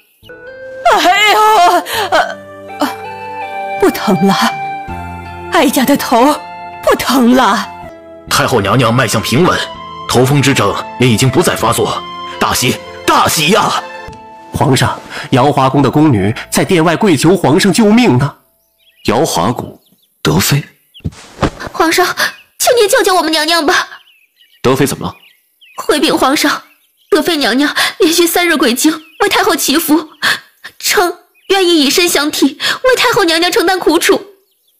哎呦，不疼了，哀家的头不疼了。太后娘娘脉象平稳，头风之症也已经不再发作，大喜大喜呀！皇上，瑶华宫的宫女在殿外跪求皇上救命呢。瑶华宫，德妃。皇上，请您救救我们娘娘吧。德妃怎么了？回禀皇上，德妃娘娘连续3日跪经，为太后祈福，称愿意以身相替，为太后娘娘承担苦楚。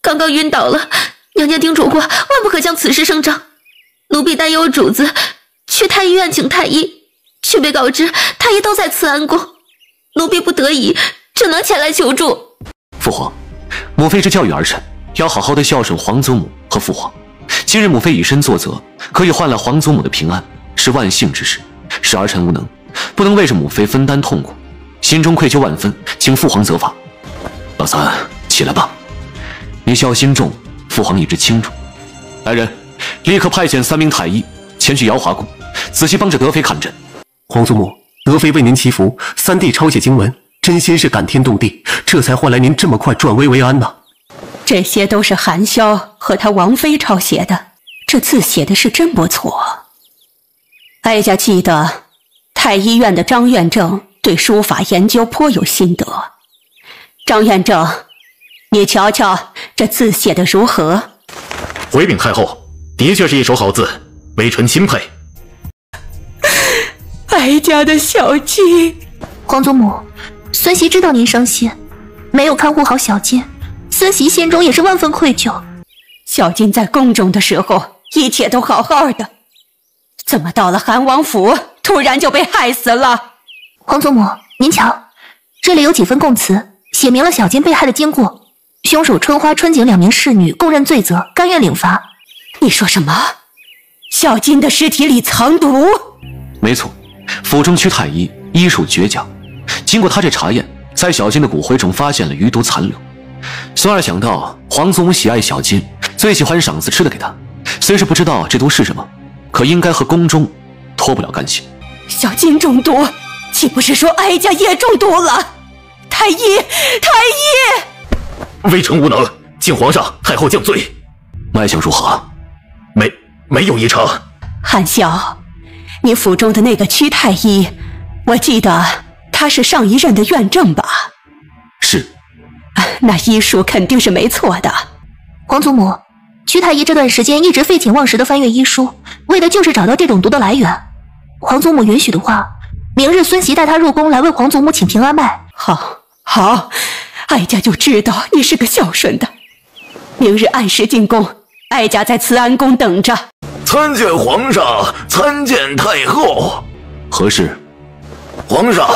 刚刚晕倒了，娘娘叮嘱过，万不可将此事声张。奴婢担忧主子，去太医院请太医，却被告知太医都在慈安宫。奴婢不得已，只能前来求助。父皇，母妃之教育儿臣，要好好的孝顺皇祖母和父皇。今日母妃以身作则，可以换来皇祖母的平安，是万幸之事，是儿臣无能，不能为着母妃分担痛苦，心中愧疚万分，请父皇责罚。老三，起来吧，你孝心重，父皇一直清楚。来人，立刻派遣3名太医前去瑶华宫，仔细帮着德妃看诊。皇祖母，德妃为您祈福，三弟抄写经文，真心是感天动地，这才换来您这么快转危为安呢。这些都是韩萧和他王妃抄写的，这字写的是真不错。哀家记得太医院的张院正对书法研究颇有心得。张院正，你瞧瞧这字写的如何？回禀太后，的确是一手好字，微臣钦佩。哀家的小金。皇祖母，孙媳知道您伤心，没有看护好小金，孙媳心中也是万分愧疚。小金在宫中的时候一切都好好的，怎么到了韩王府突然就被害死了？皇祖母，您瞧，这里有几份供词，写明了小金被害的经过，凶手春花、春景2名侍女供认罪责，甘愿领罚。你说什么？小金的尸体里藏毒？没错，府中区太医医术绝佳，经过他这查验，在小金的骨灰中发现了余毒残留。孙二想到皇祖母喜爱小金，最喜欢赏赐吃的给他，虽是不知道这毒是什么，可应该和宫中脱不了干系。小金中毒，岂不是说哀家也中毒了？太医，微臣无能，请皇上太后降罪。脉象如何？没有异常。韩萧，你府中的那个屈太医，我记得他是上一任的院正吧？是。那医术肯定是没错的。皇祖母，屈太医这段时间一直废寝忘食地翻阅医书，为的就是找到这种毒的来源。皇祖母允许的话，明日孙媳带他入宫来为皇祖母请平安脉。好，哀家就知道你是个孝顺的。明日按时进宫，哀家在慈安宫等着。参见皇上，参见太后。何事？皇上，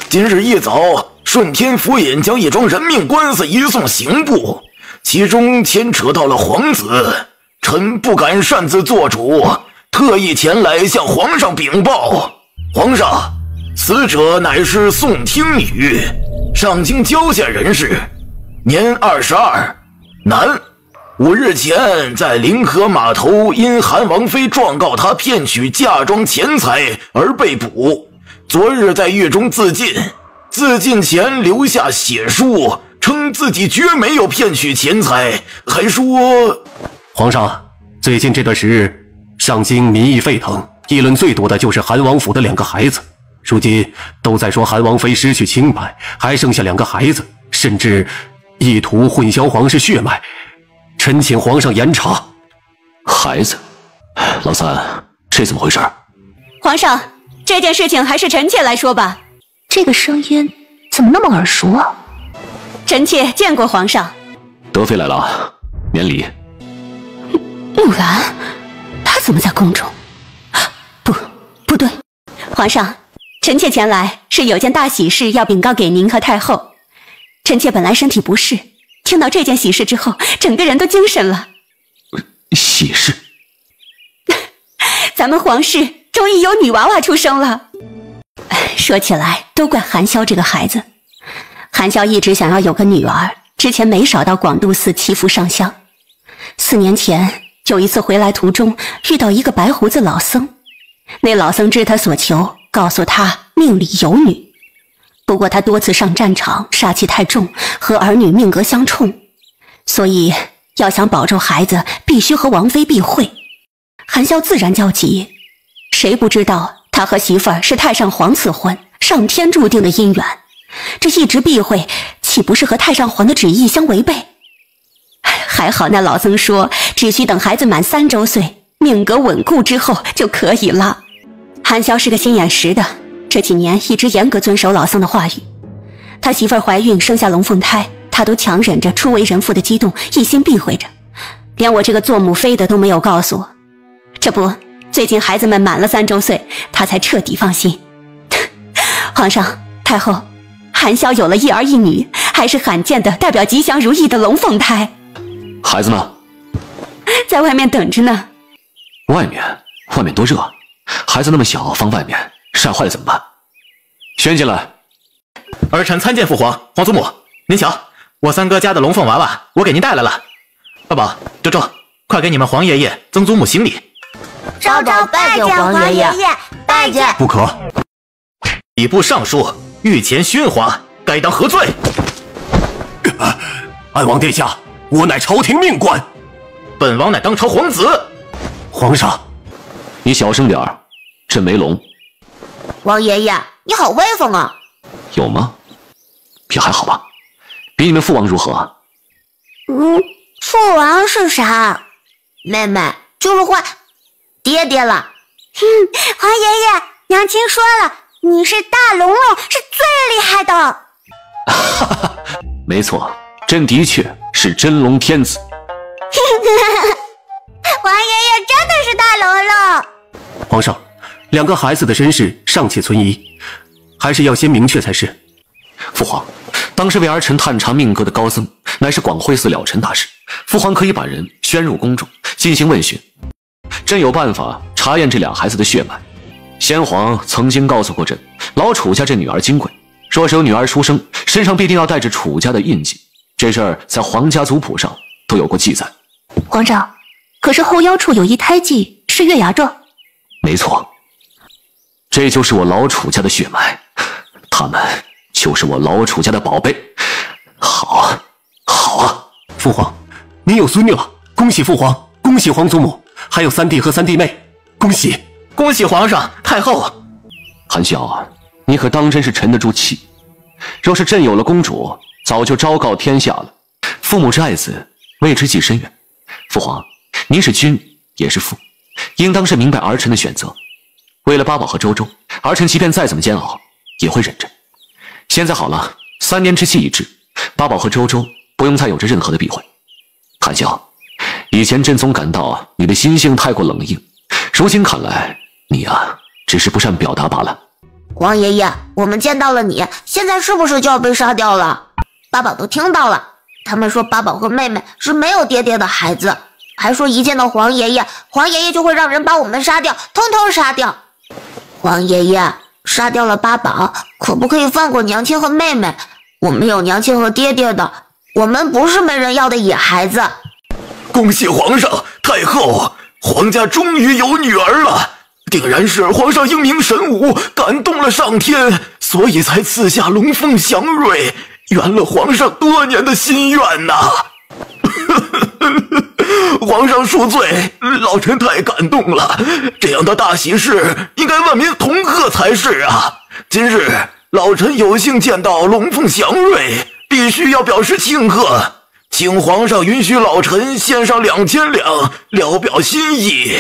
今日一早，顺天府尹将一桩人命官司移送刑部，其中牵扯到了皇子，臣不敢擅自做主，特意前来向皇上禀报。皇上，死者乃是宋听女，上京郊县人士，年22，男。5日前在临河码头因韩王妃状告他骗取嫁妆钱财而被捕。昨日在狱中自尽，自尽前留下血书，称自己绝没有骗取钱财，还说……皇上，最近这段时日，上京民意沸腾，议论最多的就是韩王府的2个孩子。如今都在说韩王妃失去清白，还剩下2个孩子，甚至意图混淆皇室血脉。臣请皇上严查。孩子，老三，这怎么回事？皇上，这件事情还是臣妾来说吧。这个声音怎么那么耳熟啊？臣妾见过皇上。德妃来了，免礼。木兰，她怎么在宫中？不对，皇上，臣妾前来是有件大喜事要禀告给您和太后。臣妾本来身体不适，听到这件喜事之后，整个人都精神了。喜事？咱们皇室终于有女娃娃出生了。说起来，都怪韩萧这个孩子。韩萧一直想要有个女儿，之前没少到广度寺祈福上香。4年前有一次回来途中遇到一个白胡子老僧，那老僧知他所求，告诉他命里有女。不过他多次上战场，煞气太重，和儿女命格相冲，所以要想保住孩子，必须和王妃避讳。韩萧自然焦急，谁不知道他和媳妇儿是太上皇赐婚，上天注定的姻缘，这一直避讳，岂不是和太上皇的旨意相违背？还好那老僧说，只需等孩子满3周岁，命格稳固之后就可以了。韩萧是个心眼实的，这几年一直严格遵守老僧的话语。他媳妇儿怀孕生下龙凤胎，他都强忍着初为人父的激动，一心避讳着，连我这个做母妃的都没有告诉我。这不，最近孩子们满了3周岁，他才彻底放心。皇上、太后，韩萧有了一儿一女，还是罕见的代表吉祥如意的龙凤胎。孩子呢？在外面等着呢。外面多热，孩子那么小，放外面晒坏了怎么办？宣进来。儿臣参见父皇、皇祖母。您瞧，我三哥家的龙凤娃娃，我给您带来了。爸宝、周周，快给你们皇爷爷、曾祖母行礼。昭昭拜见皇爷爷，拜见。不可！礼部尚书御前宣华，该当何罪？安王殿下，我乃朝廷命官，本王乃当朝皇子。皇上，你小声点儿，朕没聋。王爷爷，你好威风啊！有吗？也还好吧。比你们父王如何？父王是啥？妹妹就是换爹爹了。皇爷爷，娘亲说了，你是大龙龙，是最厉害的。哈哈，没错，朕的确是真龙天子。皇爷爷真的是大龙龙。皇上，2个孩子的身世尚且存疑，还是要先明确才是。父皇，当时为儿臣探查命格的高僧，乃是广惠寺了尘大师。父皇可以把人宣入宫中进行问询，朕有办法查验这2孩子的血脉。先皇曾经告诉过朕，老楚家这女儿金贵，若是有女儿出生，身上必定要带着楚家的印记。这事儿在皇家族谱上都有过记载。皇上，可是后腰处有一胎记，是月牙状。没错，这就是我老楚家的血脉，他们就是我老楚家的宝贝。好啊！父皇，您有孙女了，恭喜父皇，恭喜皇祖母，还有3弟和3弟妹，恭喜！恭喜皇上、太后。韩萧，你可当真是沉得住气？若是朕有了公主，早就昭告天下了。父母之爱子，为之计深远。父皇，您是君也是父，应当是明白儿臣的选择。为了八宝和周周，儿臣即便再怎么煎熬，也会忍着。现在好了，3年之期已至，八宝和周周不用再有着任何的避讳。韩萧，以前朕总感到你的心性太过冷硬，如今看来，你啊，只是不善表达罢了。王爷爷，我们见到了你，现在是不是就要被杀掉了？八宝都听到了，他们说八宝和妹妹是没有爹爹的孩子，还说一见到黄爷爷，黄爷爷就会让人把我们杀掉，通通杀掉。黄爷爷，杀掉了八宝，可不可以放过娘亲和妹妹？我们有娘亲和爹爹的，我们不是没人要的野孩子。恭喜皇上、太后，皇家终于有女儿了。定然是皇上英明神武，感动了上天，所以才赐下龙凤祥瑞，圆了皇上多年的心愿呐。皇上恕罪，老臣太感动了。这样的大喜事应该万民同贺才是啊！今日老臣有幸见到龙凤祥瑞，必须要表示庆贺，请皇上允许老臣献上2000两，聊表心意。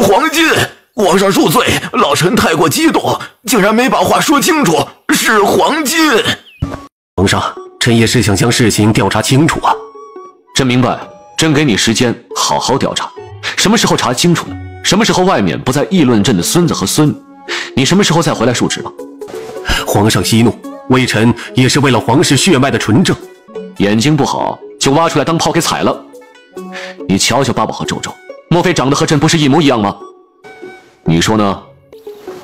黄金，皇上恕罪，老臣太过激动，竟然没把话说清楚，是黄金。皇上，臣也是想将事情调查清楚啊。朕明白，朕给你时间好好调查，什么时候查清楚了，什么时候外面不再议论朕的孙子和孙女，你什么时候再回来述职吧。皇上息怒，微臣也是为了皇室血脉的纯正。眼睛不好就挖出来当炮给踩了。你瞧瞧八宝和周周，莫非长得和朕不是一模一样吗？你说呢？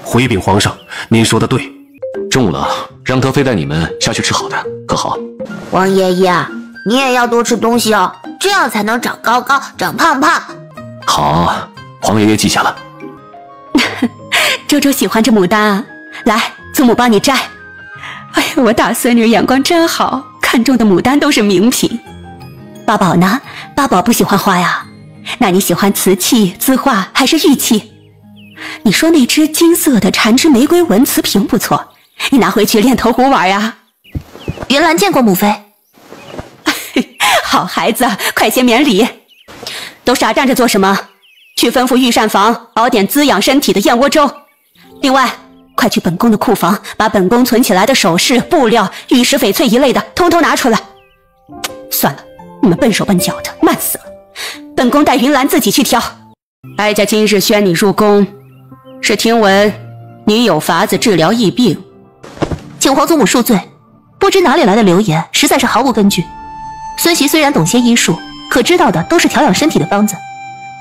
回禀皇上，您说的对。中午了，让德妃带你们下去吃好的，可好？王爷爷，你也要多吃东西哦，这样才能长高高、长胖胖。好，皇爷爷记下了。周周喜欢这牡丹啊，来，祖母帮你摘。哎呀，我大孙女眼光真好，看中的牡丹都是名品。八宝呢？八宝不喜欢花呀？那你喜欢瓷器、字画还是玉器？你说那只金色的缠枝玫瑰纹瓷瓶不错，你拿回去练头壶玩呀。云兰见过母妃。好孩子，快些免礼。都傻站着做什么？去吩咐御膳房熬点滋养身体的燕窝粥。另外，快去本宫的库房，把本宫存起来的首饰、布料、玉石、翡翠一类的，通通拿出来。算了，你们笨手笨脚的，慢死了。本宫带云兰自己去挑。哀家今日宣你入宫，是听闻你有法子治疗疫病，请皇祖母恕罪，不知哪里来的流言，实在是毫无根据。孙媳虽然懂些医术，可知道的都是调养身体的方子，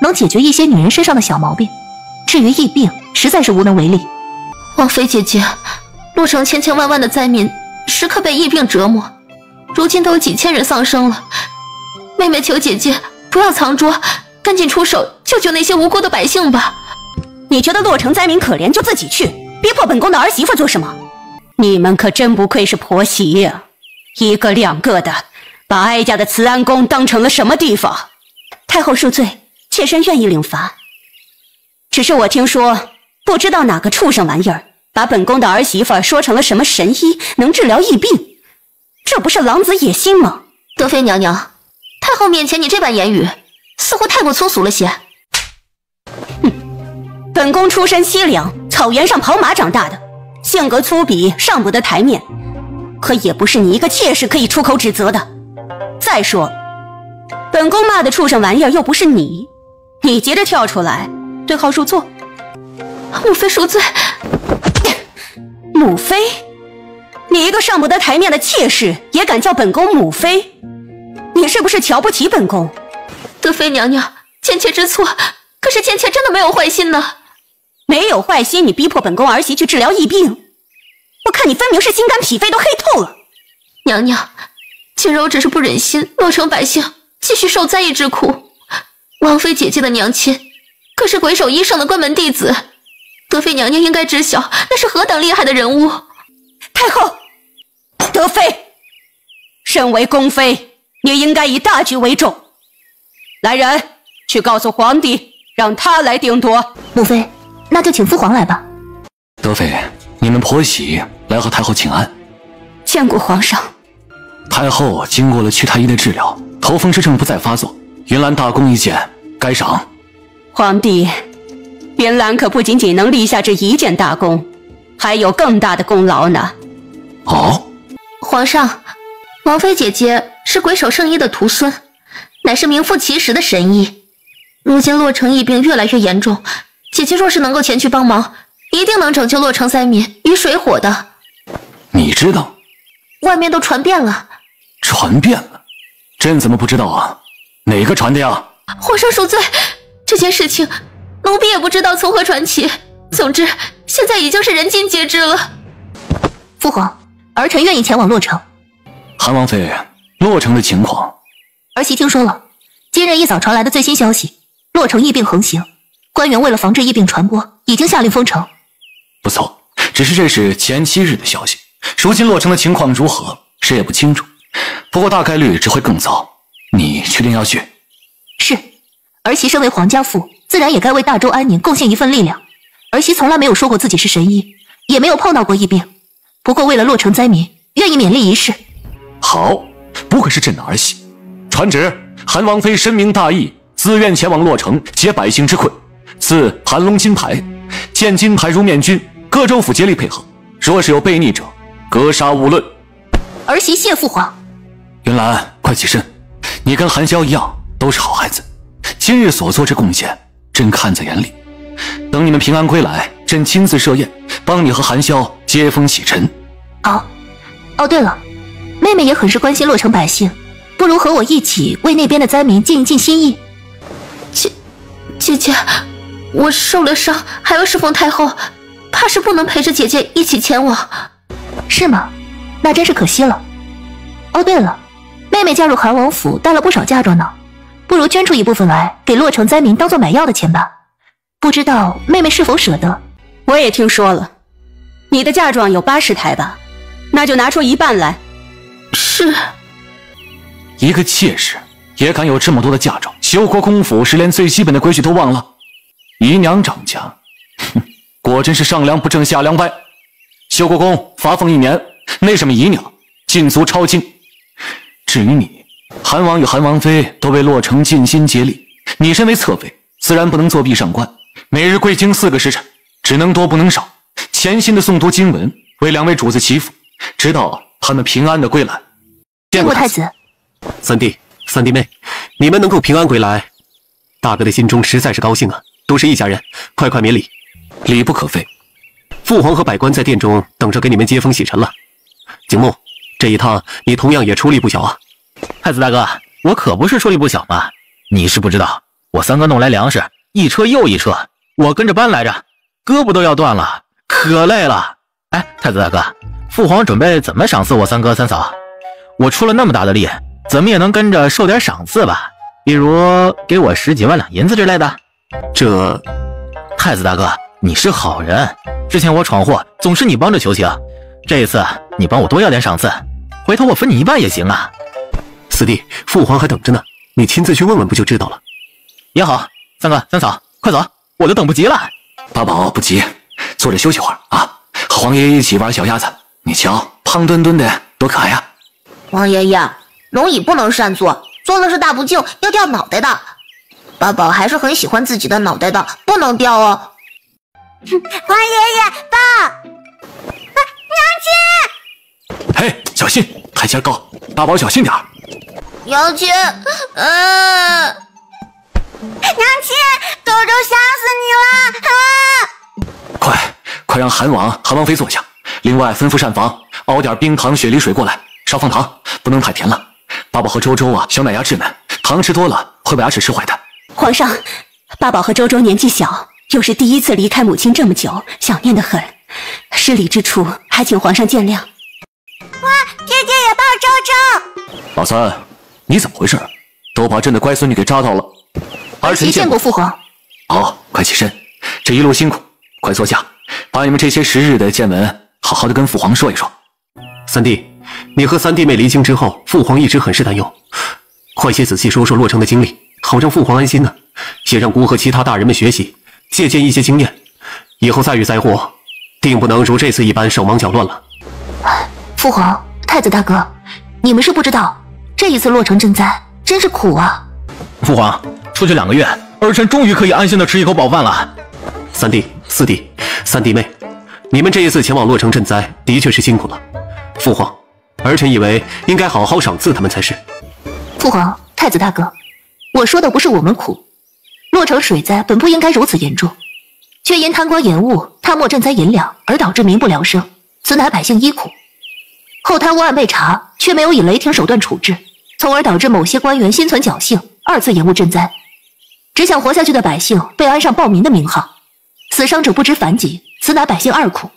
能解决一些女人身上的小毛病。至于疫病，实在是无能为力。王妃姐姐，洛城千千万万的灾民时刻被疫病折磨，如今都有几千人丧生了。妹妹求姐姐不要藏拙，赶紧出手救救那些无辜的百姓吧。你觉得洛城灾民可怜就自己去，逼迫本宫的儿媳妇做什么？你们可真不愧是婆媳呀，一个两个的把哀家的慈安宫当成了什么地方？太后恕罪，妾身愿意领罚。只是我听说，不知道哪个畜生玩意儿把本宫的儿媳妇说成了什么神医，能治疗疫病，这不是狼子野心吗？德妃娘娘，太后面前你这般言语，似乎太过粗俗了些。本宫出身西凉，草原上跑马长大的，性格粗鄙，上不得台面，可也不是你一个妾室可以出口指责的。再说，本宫骂的畜生玩意儿又不是你，你急着跳出来对号入座。母妃恕罪。母妃？你一个上不得台面的妾室，也敢叫本宫母妃？你是不是瞧不起本宫？德妃娘娘，妾知错，可是妾真的没有坏心呢。没有坏心，你逼迫本宫儿媳去治疗疫病，我看你分明是心肝脾肺都黑透了。娘娘，锦柔只是不忍心洛城百姓继续受灾疫之苦。王妃姐姐的娘亲可是鬼手医圣的关门弟子，德妃娘娘应该知晓那是何等厉害的人物。太后，德妃，身为宫妃，你应该以大局为重。来人，去告诉皇帝，让他来定夺。母妃，那就请父皇来吧。德妃，你们婆媳来和太后请安。见过皇上。太后经过了祛太医的治疗，头风之症不再发作，云兰大功一件，该赏。皇帝，云兰可不仅仅能立下这一件大功，还有更大的功劳呢。哦，皇上，王妃姐姐是鬼手圣医的徒孙，乃是名副其实的神医。如今洛城疫病越来越严重，姐姐若是能够前去帮忙，一定能拯救洛城灾民于水火的。你知道？外面都传遍了。传遍了？朕怎么不知道啊？哪个传的呀？皇上恕罪，这件事情奴婢也不知道从何传起。总之，现在已经是人尽皆知了。父皇，儿臣愿意前往洛城。韩王妃，洛城的情况，儿媳听说了，今日一早传来的最新消息，洛城疫病横行，官员为了防治疫病传播，已经下令封城。不错，只是这是前7日的消息，如今洛城的情况如何，谁也不清楚。不过大概率只会更糟。你确定要去？是，儿媳身为皇家妇，自然也该为大周安宁贡献一份力量。儿媳从来没有说过自己是神医，也没有碰到过疫病。不过为了洛城灾民，愿意勉力一试。好，不愧是朕的儿媳。传旨，韩王妃深明大义，自愿前往洛城解百姓之困，赐盘龙金牌，见金牌如面君，各州府竭力配合，若是有悖逆者，格杀勿论。儿媳谢父皇。云兰，快起身，你跟韩萧一样，都是好孩子，今日所做之贡献，朕看在眼里。等你们平安归来，朕亲自设宴，帮你和韩萧接风洗尘。好。哦，对了，妹妹也很是关心洛城百姓，不如和我一起为那边的灾民尽一尽心意。姐姐，我受了伤，还要侍奉太后，怕是不能陪着姐姐一起前往。是吗？那真是可惜了。哦，对了，妹妹嫁入韩王府，带了不少嫁妆呢，不如捐出一部分来给洛城灾民当做买药的钱吧。不知道妹妹是否舍得？我也听说了，你的嫁妆有80台吧？那就拿出一半来。是。一个妾室也敢有这么多的嫁妆？修国公府是连最基本的规矩都忘了？姨娘掌家，哼，果真是上梁不正下梁歪。修国公罚俸1年，那什么姨娘禁足抄经。至于你，韩王与韩王妃都为洛城尽心竭力，你身为侧妃，自然不能作壁上观，每日归京4个时辰，只能多不能少，潜心的诵读经文，为2位主子祈福，直到他们平安的归来。见过太子。三弟妹，你们能够平安归来，大哥的心中实在是高兴啊！都是一家人，快免礼。礼不可废。父皇和百官在殿中等着给你们接风洗尘了。景木，这一趟你同样也出力不小啊。太子大哥，我可不是出力不小嘛，你是不知道，我三哥弄来粮食一车又一车，我跟着搬来着，胳膊都要断了，可累了。哎，太子大哥，父皇准备怎么赏赐我三哥三嫂？我出了那么大的力，怎么也能跟着受点赏赐吧？比如给我10几万两银子之类的。这，太子大哥，你是好人，之前我闯祸总是你帮着求情，这一次你帮我多要点赏赐，回头我分你一半也行啊。四弟，父皇还等着呢，你亲自去问问不就知道了。也好，三哥三嫂，快走，我都等不及了。八宝不急，坐着休息会儿啊，和皇爷爷一起玩小鸭子，你瞧，胖墩墩的多可爱呀。王爷爷，龙椅不能擅坐，坐了是大不敬，要掉脑袋的。八宝还是很喜欢自己的脑袋的，不能掉哦。皇爷爷，爸，娘亲，嘿，小心，台阶高，八宝小心点儿。娘亲，娘亲，周周想死你了啊！快让韩王妃坐下，另外吩咐膳房熬点冰糖雪梨水过来，少放糖，不能太甜了。八宝和周周啊，小奶牙稚嫩，糖吃多了会把牙齿吃坏的。皇上，八宝和周周年纪小，又是第一次离开母亲这么久，想念得很，失礼之处还请皇上见谅。哇，爹爹也抱周周。老三，你怎么回事？都把朕的乖孙女给扎到了。儿臣见过父皇。好，快起身，这一路辛苦，快坐下，把你们这些时日的见闻好好的跟父皇说一说。三弟，你和三弟妹离京之后，父皇一直很是担忧，快些仔细说说洛城的经历，好让父皇安心呢，也让姑和其他大人们学习，借鉴一些经验，以后再遇灾祸，定不能如这次一般手忙脚乱了。父皇、太子大哥，你们是不知道，这一次洛城赈灾真是苦啊。父皇，出去2个月，儿臣终于可以安心的吃一口饱饭了。三弟、四弟、三弟妹，你们这一次前往洛城赈灾，的确是辛苦了。父皇，儿臣以为应该好好赏赐他们才是。父皇、太子大哥，我说的不是我们苦，洛城水灾本不应该如此严重，却因贪官延误、贪没赈灾银两而导致民不聊生，此乃百姓依苦。后贪污案被查，却没有以雷霆手段处置，从而导致某些官员心存侥幸，2次延误赈灾。只想活下去的百姓被安上暴民的名号，死伤者不知凡几，此乃百姓2苦。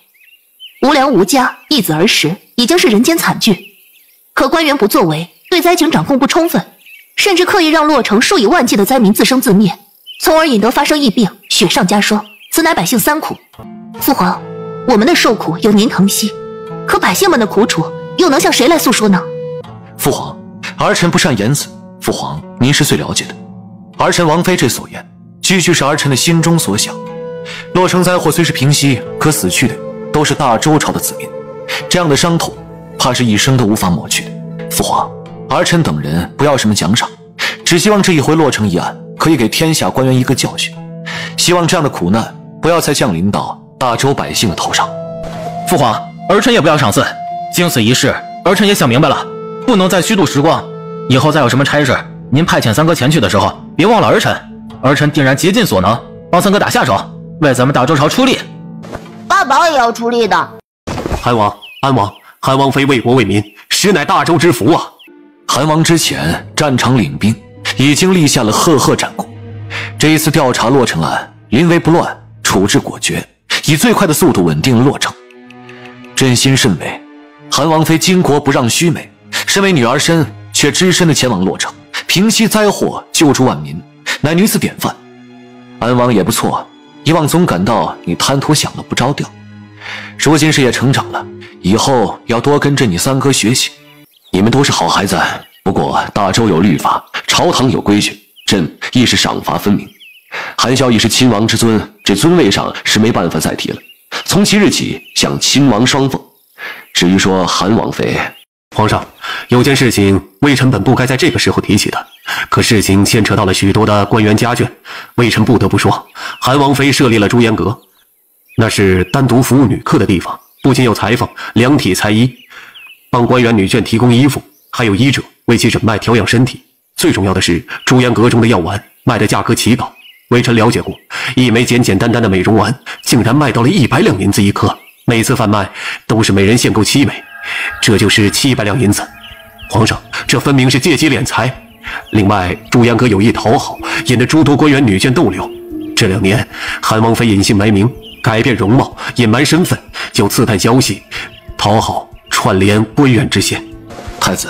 无粮无家，一子而食，已经是人间惨剧。可官员不作为，对灾情掌控不充分，甚至刻意让洛城数以万计的灾民自生自灭，从而引得发生疫病，雪上加霜，此乃百姓三苦。父皇，我们的受苦由您疼惜，可百姓们的苦楚又能向谁来诉说呢？父皇，儿臣不善言辞，父皇您是最了解的。儿臣王妃这所言，句句是儿臣的心中所想。洛城灾祸虽是平息，可死去的都是大周朝的子民，这样的伤痛，怕是一生都无法抹去的。父皇，儿臣等人不要什么奖赏，只希望这一回洛城一案可以给天下官员一个教训，希望这样的苦难不要再降临到大周百姓的头上。父皇，儿臣也不要赏赐，经此一事，儿臣也想明白了，不能再虚度时光。以后再有什么差事，您派遣三哥前去的时候，别忘了儿臣。儿臣定然竭尽所能，帮三哥打下手，为咱们大周朝出力。爸爸也要出力的。韩王、安王，韩王妃为国为民，实乃大周之福啊！韩王之前战场领兵，已经立下了赫赫战功。这一次调查洛城案，临危不乱，处置果决，以最快的速度稳定了洛城。朕心甚慰，韩王妃巾帼不让须眉，身为女儿身，却只身的前往洛城，平息灾祸，救助万民，乃女子典范。安王也不错，以往总感到你贪图享乐不着调，如今事业成长了，以后要多跟着你三哥学习。你们都是好孩子，不过大周有律法，朝堂有规矩，朕亦是赏罚分明。韩萧已是亲王之尊，这尊位上是没办法再提了，从即日起向亲王双奉。至于说韩王妃，皇上，有件事情微臣本不该在这个时候提起的，可事情牵扯到了许多的官员家眷，微臣不得不说，韩王妃设立了朱颜阁，那是单独服务女客的地方，不仅有裁缝、量体裁衣，帮官员女眷提供衣服，还有医者为其诊脉调养身体。最重要的是，朱颜阁中的药丸卖的价格奇高，微臣了解过，一枚简简单单的美容丸竟然卖到了100两银子一颗，每次贩卖都是每人限购7枚，这就是700两银子。皇上，这分明是借机敛财。另外，朱颜阁有意讨好，引得诸多官员女眷逗留。这2年，韩王妃隐姓埋名，改变容貌，隐瞒身份，就刺探消息，讨好串联官员之嫌。太子，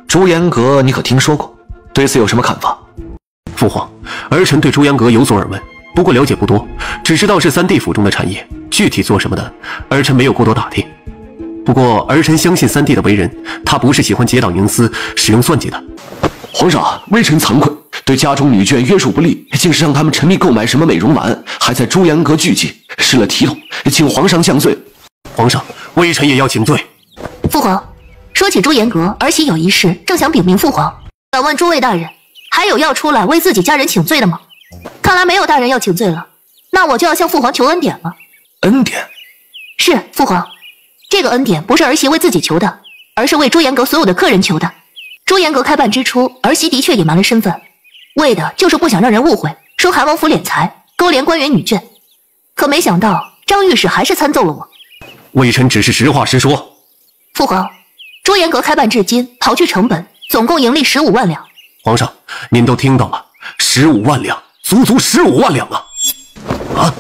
朱颜阁你可听说过？对此有什么看法？父皇，儿臣对朱颜阁有所耳闻，不过了解不多，只知道是3地府中的产业，具体做什么的，儿臣没有过多打听。不过儿臣相信3弟的为人，他不是喜欢结党营私、使用算计的。皇上，微臣惭愧，对家中女眷约束不力，竟是让他们沉迷购买什么美容丸，还在朱颜阁聚集，失了体统，请皇上降罪。皇上，微臣也要请罪。父皇，说起朱颜阁，儿媳有一事，正想禀明父皇。敢问诸位大人，还有要出来为自己家人请罪的吗？看来没有大人要请罪了，那我就要向父皇求恩典了。恩典？是，父皇，这个恩典不是儿媳为自己求的，而是为朱颜阁所有的客人求的。朱颜阁开办之初，儿媳的确隐瞒了身份，为的就是不想让人误会，说韩王府敛财，勾连官员女眷。可没想到张御史还是参奏了我。微臣只是实话实说。父皇，朱颜阁开办至今，刨去成本，总共盈利15万两。皇上，您都听到了，15万两，足足15万两啊！啊，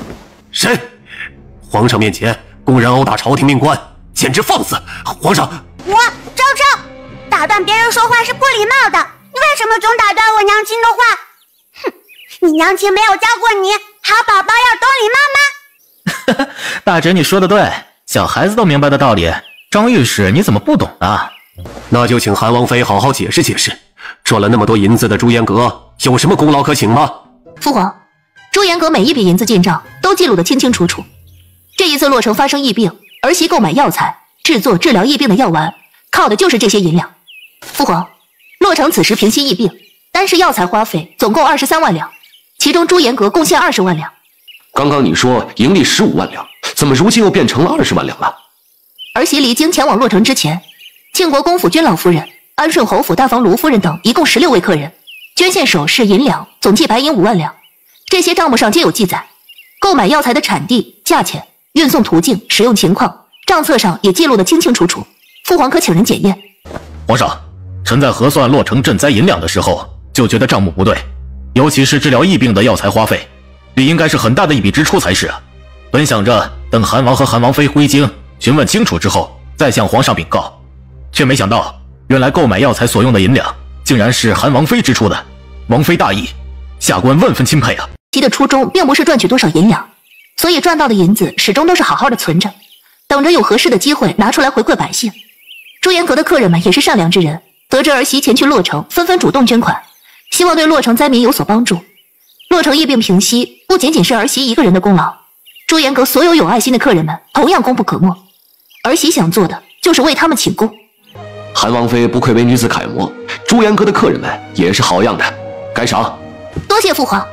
谁？皇上面前公然殴打朝廷命官，简直放肆！皇上，昭昭，打断别人说话是不礼貌的，你为什么总打断我娘亲的话？哼，你娘亲没有教过你，好宝宝要懂礼貌吗？大侄，你说的对，小孩子都明白的道理，张御史你怎么不懂呢？那就请韩王妃好好解释解释，赚了那么多银子的朱颜阁有什么功劳可请吗？父皇，朱颜阁每一笔银子进账都记录得清清楚楚。这一次洛城发生疫病，儿媳购买药材，制作治疗疫病的药丸，靠的就是这些银两。父皇，洛城此时平息疫病，单是药材花费总共23万两，其中朱颜阁贡献20万两。刚刚你说盈利15万两，怎么如今又变成了20万两了？儿媳离京前往洛城之前，庆国公府君老夫人、安顺侯府大房卢夫人等一共16位客人，捐献首饰银两，总计白银5万两。这些账目上皆有记载，购买药材的产地、价钱、运送途径、使用情况，账册上也记录得清清楚楚。父皇可请人检验。皇上，臣在核算洛城赈灾银两的时候，就觉得账目不对，尤其是治疗疫病的药材花费，理应该是很大的一笔支出才是啊。本想着等韩王和韩王妃回京询问清楚之后，再向皇上禀告，却没想到原来购买药材所用的银两，竟然是韩王妃支出的。王妃大义，下官万分钦佩啊！其的初衷并不是赚取多少银两，所以赚到的银子始终都是好好的存着，等着有合适的机会拿出来回馈百姓。朱颜阁的客人们也是善良之人，得知儿媳前去洛城，纷纷主动捐款，希望对洛城灾民有所帮助。洛城疫病平息，不仅仅是儿媳一个人的功劳，朱颜阁所有有爱心的客人们同样功不可没。儿媳想做的就是为他们请功。韩王妃不愧为女子楷模，朱颜阁的客人们也是好样的，该赏。多谢父皇。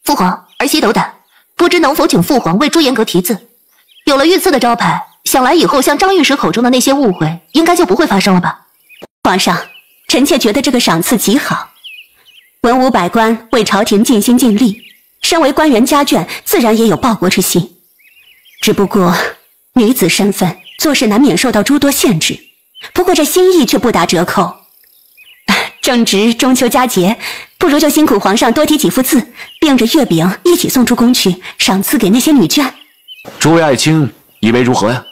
父皇，儿媳斗胆，不知能否请父皇为朱颜阁题字？有了御赐的招牌，想来以后像张御史口中的那些误会，应该就不会发生了吧？皇上，臣妾觉得这个赏赐极好。文武百官为朝廷尽心尽力，身为官员家眷，自然也有报国之心。只不过女子身份，做事难免受到诸多限制。不过这心意却不打折扣。正值中秋佳节，不如就辛苦皇上多提几幅字，并着月饼一起送出宫去，赏赐给那些女眷。诸位爱卿以为如何呀？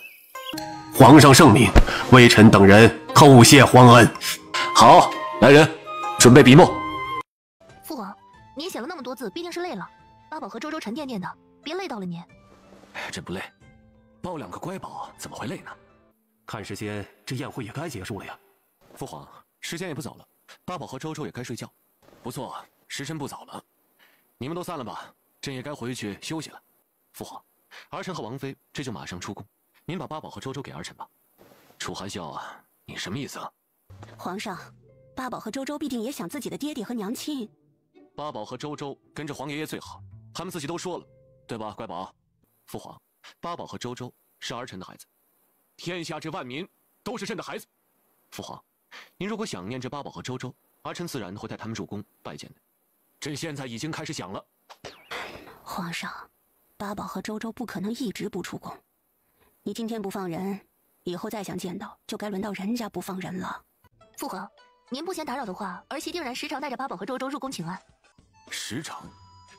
皇上圣明，微臣等人叩谢皇恩。好，来人，准备笔墨。父皇，您写了那么多字，必定是累了。八宝和周周沉甸甸的，别累到了您。真不累，抱两个乖宝怎么会累呢？看时间，这宴会也该结束了呀。父皇，时间也不早了，八宝和周周也该睡觉。不错，时辰不早了，你们都散了吧，朕也该回去休息了。父皇，儿臣和王妃这就马上出宫，您把八宝和周周给儿臣吧。楚含笑啊，你什么意思啊？皇上，八宝和周周必定也想自己的爹爹和娘亲。八宝和周周跟着皇爷爷最好，他们自己都说了，对吧，乖宝？父皇，八宝和周周是儿臣的孩子，天下这万民都是朕的孩子。父皇，您如果想念这八宝和周周，儿臣自然会带他们入宫拜见的。朕现在已经开始想了。皇上，八宝和周周不可能一直不出宫，你今天不放人，以后再想见到，就该轮到人家不放人了。父皇，您不嫌打扰的话，儿媳定然时常带着八宝和周周入宫请安。时常？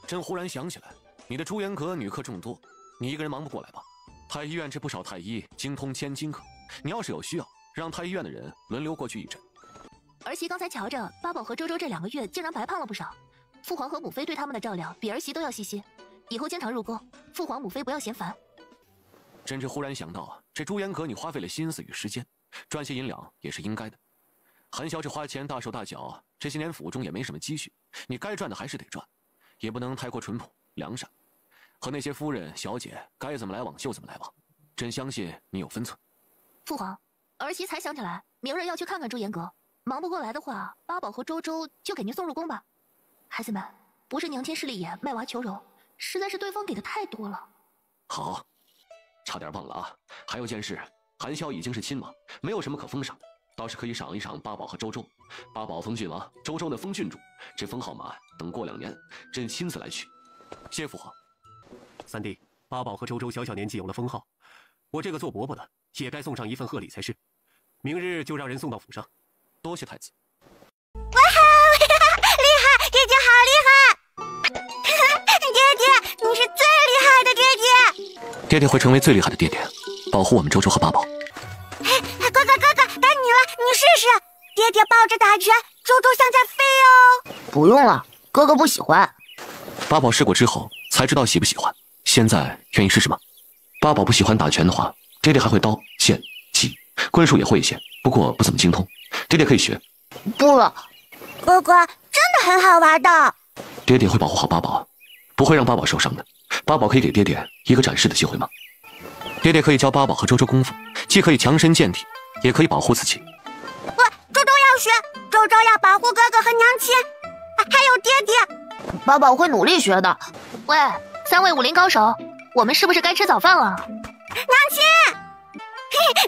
朕忽然想起来，你的朱颜阁女客众多，你一个人忙不过来吧？太医院这不少太医精通千金课，你要是有需要，让太医院的人轮流过去一诊。儿媳刚才瞧着八宝和周周这2个月竟然白胖了不少，父皇和母妃对他们的照料比儿媳都要细心，以后经常入宫，父皇母妃不要嫌烦。朕这忽然想到，这朱颜阁你花费了心思与时间，赚些银两也是应该的。韩萧这花钱大手大脚，这些年府中也没什么积蓄，你该赚的还是得赚，也不能太过淳朴良善，和那些夫人小姐该怎么来往就怎么来往。朕相信你有分寸。父皇，儿媳才想起来，明日要去看看朱颜阁，忙不过来的话，八宝和周周就给您送入宫吧。孩子们，不是娘亲势利眼卖娃求荣，实在是对方给的太多了。好，差点忘了啊，还有件事，韩萧已经是亲王，没有什么可封赏，倒是可以赏一赏八宝和周周。八宝封郡王，周周呢封郡主，这封号码等过2年，朕亲自来取。谢父皇。三弟，八宝和周周小小年纪有了封号，我这个做伯伯的也该送上一份贺礼才是。明日就让人送到府上。多谢太子。哇哈，厉害，爹爹好厉害！爹爹，你是最厉害的爹爹。爹爹会成为最厉害的爹爹，保护我们周周和八宝。哥哥，该你了，你试试。爹爹抱着打拳，周周像在飞哦。不用了，哥哥不喜欢。八宝试过之后才知道喜不喜欢，现在愿意试试吗？八宝不喜欢打拳的话，爹爹还会刀、剑、戟、棍术也会一些，不过不怎么精通，爹爹可以学。不了，哥哥真的很好玩的。爹爹会保护好八宝，不会让八宝受伤的。八宝可以给爹爹一个展示的机会吗？爹爹可以教八宝和周周功夫，既可以强身健体，也可以保护自己。周周要学，周周要保护哥哥和娘亲，还有爹爹。八宝会努力学的。喂，3位武林高手，我们是不是该吃早饭了？娘亲，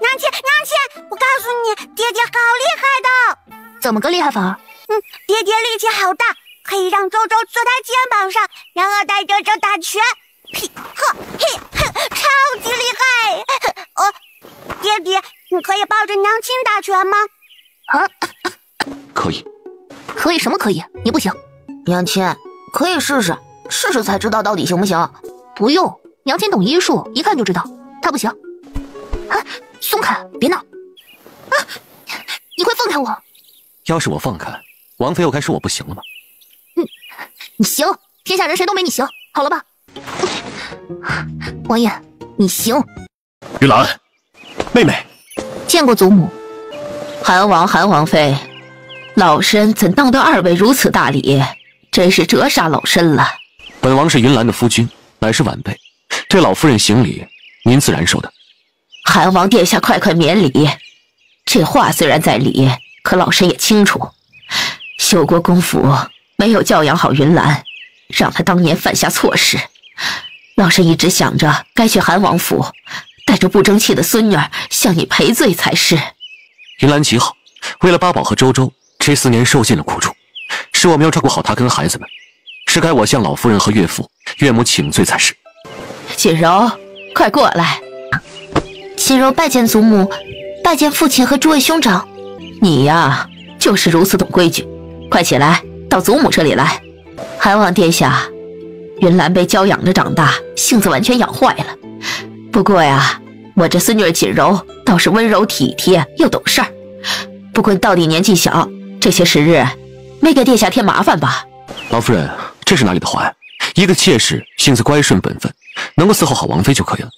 娘亲，我告诉你，爹爹好厉害的。怎么个厉害法？爹爹力气好大，可以让周周坐在肩膀上，然后带周周打拳。嘿呵嘿哼，超级厉害！爹爹，你可以抱着娘亲打拳吗？啊？可以。可以什么可以？你不行。娘亲，可以试试，试试才知道到底行不行。不用，娘亲懂医术，一看就知道。他不行。啊，松开，别闹。啊，你会放开我？要是我放开，王妃又该说我不行了吗？你行，天下人谁都没你行，好了吧？王爷，你行。玉兰，妹妹，见过祖母。韩王、韩王妃，老身怎当得二位如此大礼？真是折煞老身了。本王是云兰的夫君，乃是晚辈，对老夫人行礼，您自然受的。韩王殿下，快免礼。这话虽然在理，可老身也清楚，修国公府没有教养好云兰，让她当年犯下错事。老身一直想着该去韩王府，带着不争气的孙女儿向你赔罪才是。云兰极好，为了八宝和周周，这4年受尽了苦楚，是我没有照顾好她跟孩子们，是该我向老夫人和岳父、岳母请罪才是。锦柔，快过来。锦柔拜见祖母，拜见父亲和诸位兄长。你呀，就是如此懂规矩。快起来，到祖母这里来。韩王殿下，云兰被娇养着长大，性子完全养坏了。不过呀，我这孙女锦柔倒是温柔体贴又懂事儿。不过到底年纪小，这些时日没给殿下添麻烦吧？老夫人，这是哪里的话呀？一个妾室性子乖顺本分，能够伺候好王妃就可以了。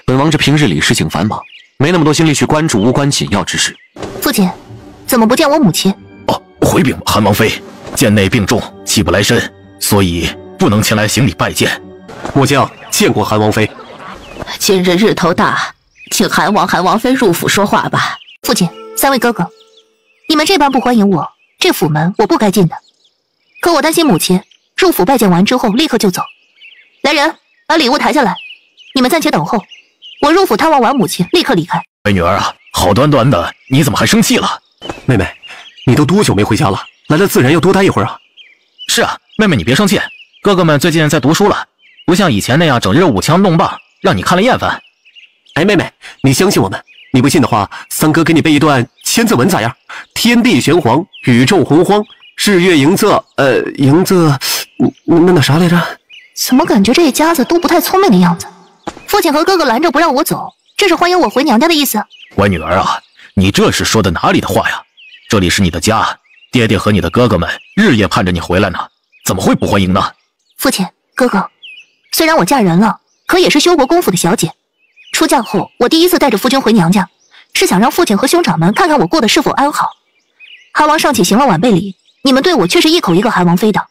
本王这平日里事情繁忙，没那么多精力去关注无关紧要之事。父亲，怎么不见我母亲？哦，回禀韩王妃，贱内病重，起不来身，所以不能前来行礼拜见。末将见过韩王妃。今日日头大，请韩王、韩王妃入府说话吧。父亲，3位哥哥，你们这般不欢迎我，这府门我不该进的。可我担心母亲入府拜见完之后立刻就走。来人，把礼物抬下来，你们暂且等候，我入府探望完母亲，立刻离开。乖女儿啊，好端端的，你怎么还生气了？妹妹，你都多久没回家了？来了自然要多待一会儿啊。是啊，妹妹你别生气，哥哥们最近在读书了，不像以前那样整日舞枪弄棒，让你看了厌烦。哎，妹妹，你相信我们，你不信的话，三哥给你背一段千字文咋样？天地玄黄，宇宙洪荒，日月盈仄，那啥来着？怎么感觉这一家子都不太聪明的样子？父亲和哥哥拦着不让我走，这是欢迎我回娘家的意思？乖女儿啊，你这是说的哪里的话呀？这里是你的家，爹爹和你的哥哥们日夜盼着你回来呢，怎么会不欢迎呢？父亲，哥哥，虽然我嫁人了，可也是修国公府的小姐。出嫁后，我第一次带着夫君回娘家，是想让父亲和兄长们看看我过得是否安好。韩王尚且行了晚辈礼，你们对我却是一口一个韩王妃的。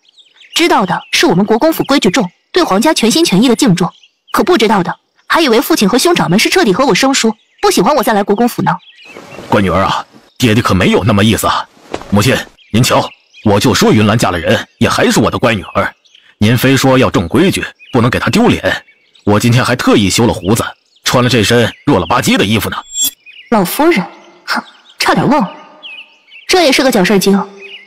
知道的是我们国公府规矩重，对皇家全心全意的敬重，可不知道的还以为父亲和兄长们是彻底和我生疏，不喜欢我再来国公府呢。乖女儿啊，爹爹可没有那么意思啊。母亲，您瞧，我就说云兰嫁了人，也还是我的乖女儿。您非说要重规矩，不能给她丢脸。我今天还特意修了胡子，穿了这身弱了吧唧的衣服呢。老夫人，哼，差点忘了，这也是个搅事精，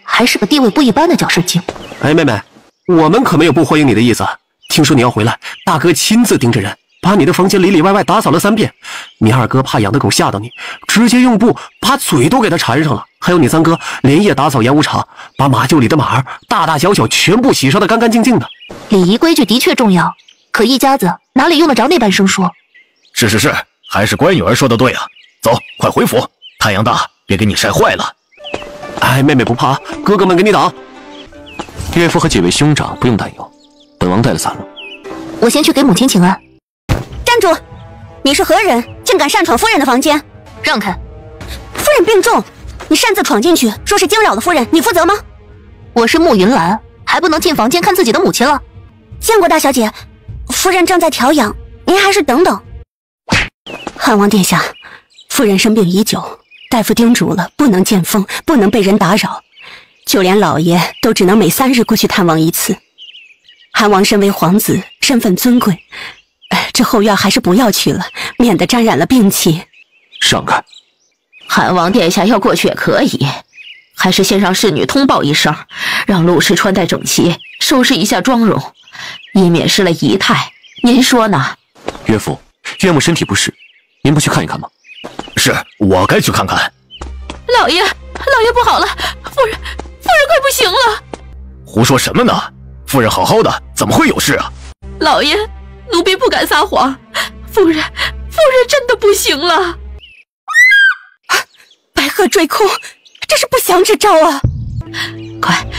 还是个地位不一般的搅事精。哎，妹妹，我们可没有不欢迎你的意思。听说你要回来，大哥亲自盯着人，把你的房间里里外外打扫了3遍。你二哥怕养的狗吓到你，直接用布把嘴都给他缠上了。还有你三哥连夜打扫演武场，把马厩里的马儿大大小小全部洗刷得干干净净的。礼仪规矩的确重要，可一家子哪里用得着那般生疏？是，还是乖女儿说的对啊。走，快回府，太阳大，别给你晒坏了。哎，妹妹不怕，哥哥们给你挡。岳父和几位兄长不用担忧，本王带了伞了。我先去给母亲请安。站住！你是何人，竟敢擅闯夫人的房间？让开！夫人病重，你擅自闯进去，说是惊扰了夫人，你负责吗？我是慕云兰，还不能进房间看自己的母亲了？见过大小姐，夫人正在调养，您还是等等。汉王殿下，夫人生病已久，大夫叮嘱了，不能见风，不能被人打扰，就连老爷都只能每3日过去探望一次。韩王身为皇子，身份尊贵，这后院还是不要去了，免得沾染了病气。让开！韩王殿下要过去也可以，还是先让侍女通报一声，让陆氏穿戴整齐，收拾一下妆容，以免失了仪态。您说呢？岳父，岳母身体不适，您不去看一看吗？是，我该去看看。老爷不好了，夫人快不行了！胡说什么呢？夫人好好的，怎么会有事啊？老爷，奴婢不敢撒谎，夫人真的不行了。白鹤坠空，这是不祥之兆啊！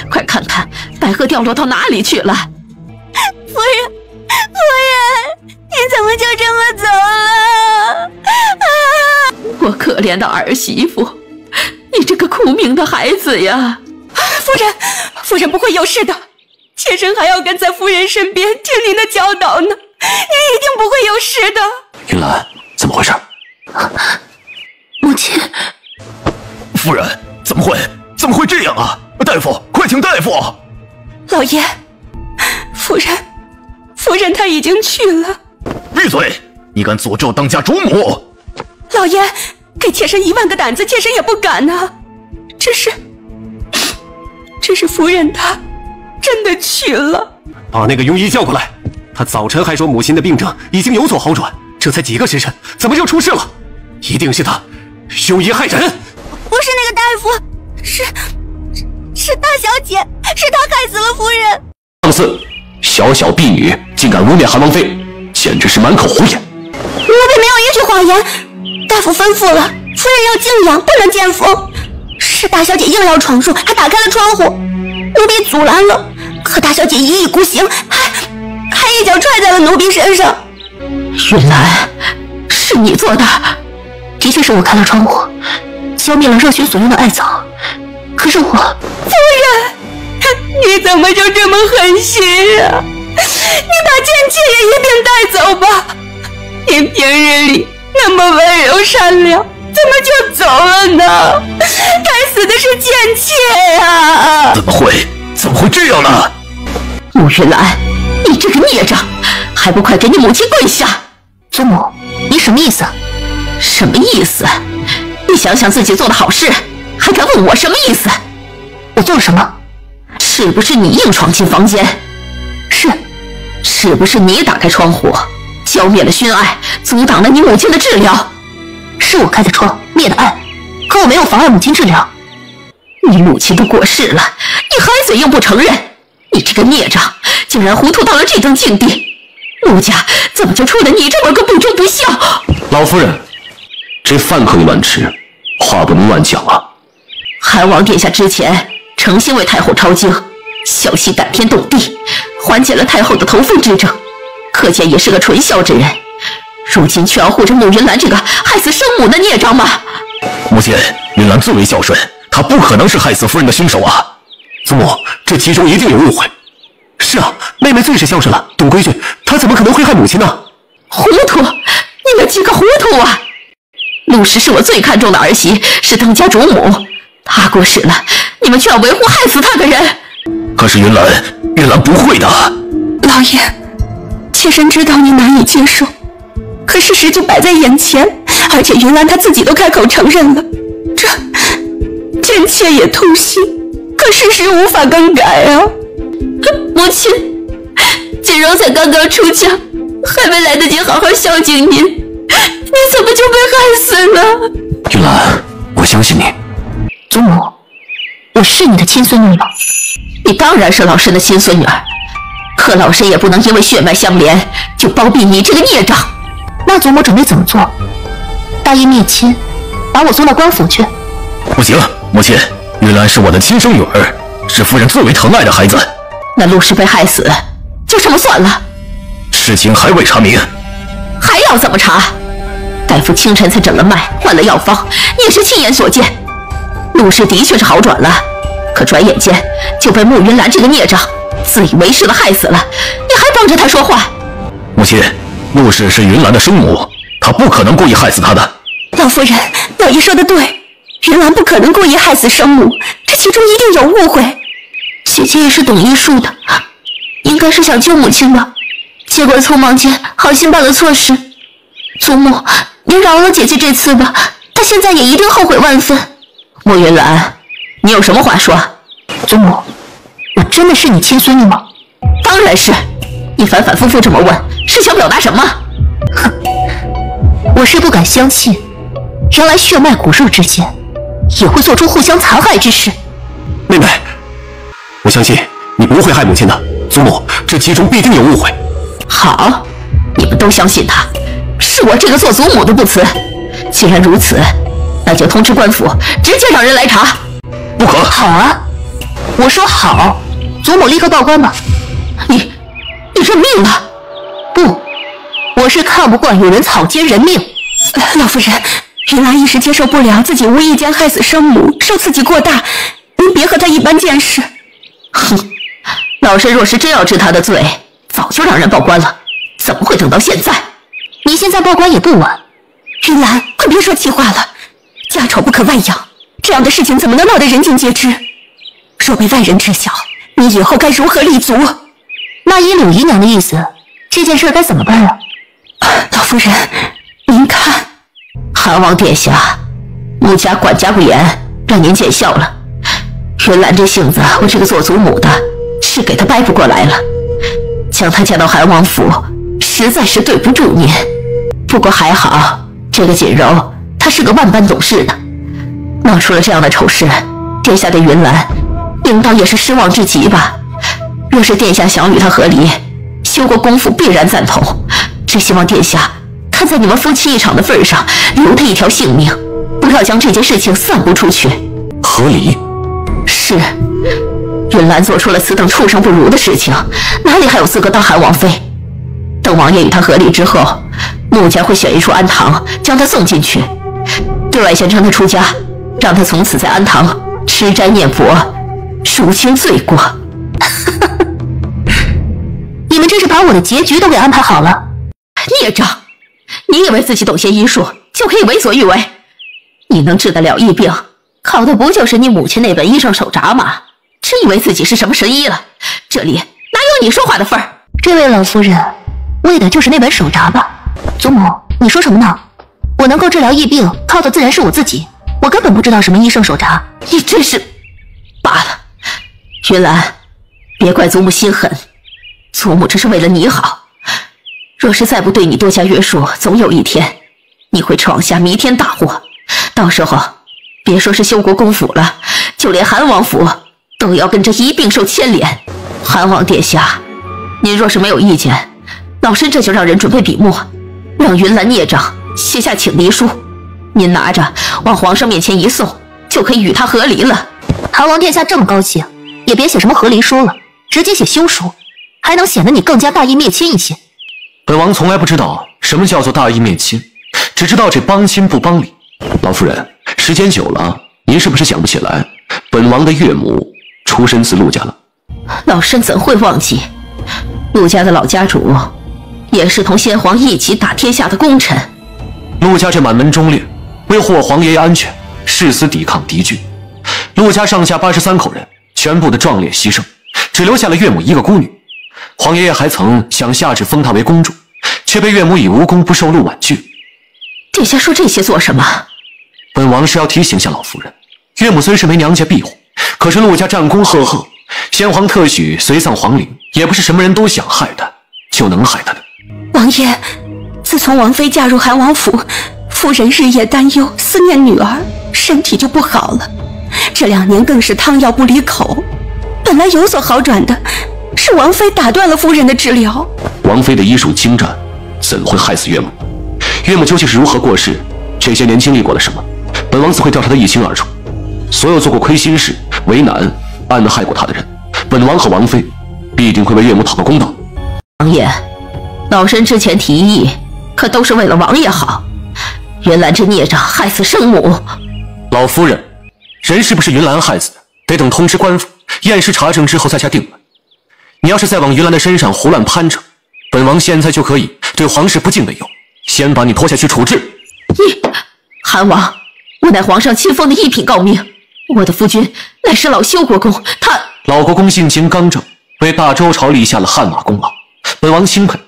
快看看，百合掉落到哪里去了？夫人，你怎么就这么走了？我可怜的儿媳妇，你这个苦命的孩子呀！夫人不会有事的，妾身还要跟在夫人身边听您的教导呢，您一定不会有事的。云兰，怎么回事？母亲，夫人，怎么会这样啊？大夫，快请大夫！老爷，夫人她已经去了。闭嘴！你敢诅咒当家主母！老爷，给妾身1万个胆子，妾身也不敢啊。只是夫人她真的去了。把那个庸医叫过来。他早晨还说母亲的病症已经有所好转，这才几个时辰，怎么就出事了？一定是他凶医害人。不是那个大夫，是大小姐，是她害死了夫人。放肆！小小婢女竟敢污蔑韩王妃，简直是满口胡言。奴婢没有一句谎言，大夫吩咐了，夫人要静养，不能见风。是大小姐硬要闯入，还打开了窗户，奴婢阻拦了，可大小姐一意孤行，还一脚踹在了奴婢身上。原来是你做的。的确是我开了窗户，消灭了热血所用的艾草。可是我，夫人，你怎么就这么狠心啊？你把贱妾也一并带走吧。您平日里那么温柔善良，怎么就走了呢？该死的是贱妾呀！怎么会这样呢？穆云兰，你这个孽障，还不快给你母亲跪下！祖母，你什么意思？什么意思？你想想自己做的好事，还敢问我什么意思？我做了什么？是不是你硬闯进房间？是不是你打开窗户，浇灭了熏艾，阻挡了你母亲的治疗？是我开的窗，灭的艾，可我没有妨碍母亲治疗。你母亲都过世了，你还嘴硬不承认？你这个孽障，竟然糊涂到了这等境地！穆家怎么就出了你这么个不忠不孝？老夫人，这饭可以乱吃，话不能乱讲啊。韩王殿下之前诚心为太后抄经，小溪感天动地，缓解了太后的头风之症，可见也是个纯孝之人。如今却要护着穆云兰这个害死生母的孽障吗？母亲，云兰最为孝顺，她不可能是害死夫人的凶手啊！祖母，这其中一定有误会。是啊，妹妹最是孝顺了，懂规矩，她怎么可能会害母亲呢？糊涂！你们几个糊涂啊！陆氏是我最看重的儿媳，是当家主母，她过世了，你们却要维护害死她的人。可是云兰不会的。老爷，妾身知道您难以接受，可事实就摆在眼前，而且云兰她自己都开口承认了，这贱妾也痛心，可事实无法更改啊。母亲，锦荣才刚刚出嫁，还没来得及好好孝敬您，你怎么就被害死了？云兰，我相信你。祖母，我是你的亲孙女吗？你当然是老身的亲孙女儿，可老身也不能因为血脉相连就包庇你这个孽障。那祖母准备怎么做？大义灭亲，把我送到官府去？不行，母亲，云兰是我的亲生女儿，是夫人最为疼爱的孩子。那陆氏被害死，就这么算了？事情还未查明，还要怎么查？大夫清晨才诊了脉，换了药方，你也是亲眼所见。陆氏的确是好转了，可转眼间就被穆云兰这个孽障自以为是的害死了，你还帮着他说话？母亲，陆氏是云兰的生母，她不可能故意害死她的。老夫人，老爷说的对，云兰不可能故意害死生母，这其中一定有误会。姐姐也是懂医术的，应该是想救母亲的，结果匆忙间好心办了错事。祖母，您饶了姐姐这次吧，她现在也一定后悔万分。穆云兰，你有什么话说？祖母，我真的是你亲孙女吗？当然是，你反反复复这么问，是想表达什么？哼，我是不敢相信，原来血脉骨肉之间也会做出互相残害之事。妹妹，我相信你不会害母亲的。祖母，这其中必定有误会。好，你们都相信他，是我这个做祖母的不辞。既然如此，那就通知官府，直接让人来查。不可！好啊，我说好，祖母立刻报官吧。你认命了？不，我是看不惯有人草菅人命。老夫人，云兰一时接受不了自己无意间害死生母，受刺激过大，您别和她一般见识。哼，老身若是真要治她的罪，早就让人报官了，怎么会等到现在？你现在报官也不晚。云兰，快别说气话了，家丑不可外扬，这样的事情怎么能闹得人尽皆知？若被外人知晓，你以后该如何立足？那依柳姨娘的意思，这件事该怎么办啊？老夫人，您看，韩王殿下，穆家管家不严，让您见笑了。云兰这性子，我这个做祖母的是给她掰不过来了，将她嫁到韩王府，实在是对不住您。不过还好，这个锦柔她是个万般懂事的，闹出了这样的丑事，殿下对云兰应当也是失望至极吧。若是殿下想与她和离，修国公府必然赞同，只希望殿下看在你们夫妻一场的份上，留她一条性命，不要将这件事情散布出去。和离？是，云兰做出了此等畜生不如的事情，哪里还有资格当韩王妃？等王爷与她和离之后，穆家会选一处安堂，将她送进去，对外宣称她出家，让她从此在安堂吃斋念佛，赎清罪过。你们这是把我的结局都给安排好了？孽障！你以为自己懂些医术就可以为所欲为？你能治得了疫病，靠的不就是你母亲那本医圣手札吗？真以为自己是什么神医了？这里哪有你说话的份儿？这位老夫人，为的就是那本手札吧？祖母，你说什么呢？我能够治疗疫病，靠的自然是我自己，我根本不知道什么医圣手札。你真是罢了，云兰，别怪祖母心狠，祖母这是为了你好。若是再不对你多加约束，总有一天你会闯下弥天大祸，到时候别说是修国公府了，就连韩王府都要跟着一并受牵连。韩王殿下，您若是没有意见，老身这就让人准备笔墨，让云兰孽障写下请离书，您拿着往皇上面前一送，就可以与他和离了。韩王殿下这么高兴，也别写什么和离书了，直接写休书，还能显得你更加大义灭亲一些。本王从来不知道什么叫做大义灭亲，只知道这帮亲不帮理。老夫人，时间久了，您是不是想不起来，本王的岳母出身自陆家了？老身怎会忘记，陆家的老家主也是同先皇一起打天下的功臣。陆家这满门忠烈，为护我皇爷爷安全，誓死抵抗敌军。陆家上下83口人，全部的壮烈牺牲，只留下了岳母一个孤女。皇爷爷还曾想下旨封她为公主，却被岳母以无功不受禄婉拒。殿下说这些做什么？本王是要提醒下老夫人，岳母虽是没娘家庇护，可是陆家战功赫赫，先皇特许随葬皇陵，也不是什么人都想害她就能害她的。王爷，自从王妃嫁入韩王府，夫人日夜担忧，思念女儿，身体就不好了。这2年更是汤药不离口，本来有所好转的，是王妃打断了夫人的治疗。王妃的医术精湛，怎会害死岳母？岳母究竟是如何过世？这些年经历过了什么？本王自会调查得一清二楚。所有做过亏心事、为难、暗害过她的人，本王和王妃必定会为岳母讨个公道。王爷，老身之前提议，可都是为了王爷好。云兰这孽障害死生母，老夫人，人是不是云兰害死的，得等通知官府验尸查证之后再下定论。你要是再往云兰的身上胡乱攀扯，本王现在就可以对皇室不敬为由，先把你拖下去处置。你，韩王，我乃皇上亲封的一品诰命，我的夫君乃是老修国公，他老国公性情刚正，为大周朝立下了汗马功劳，本王钦佩。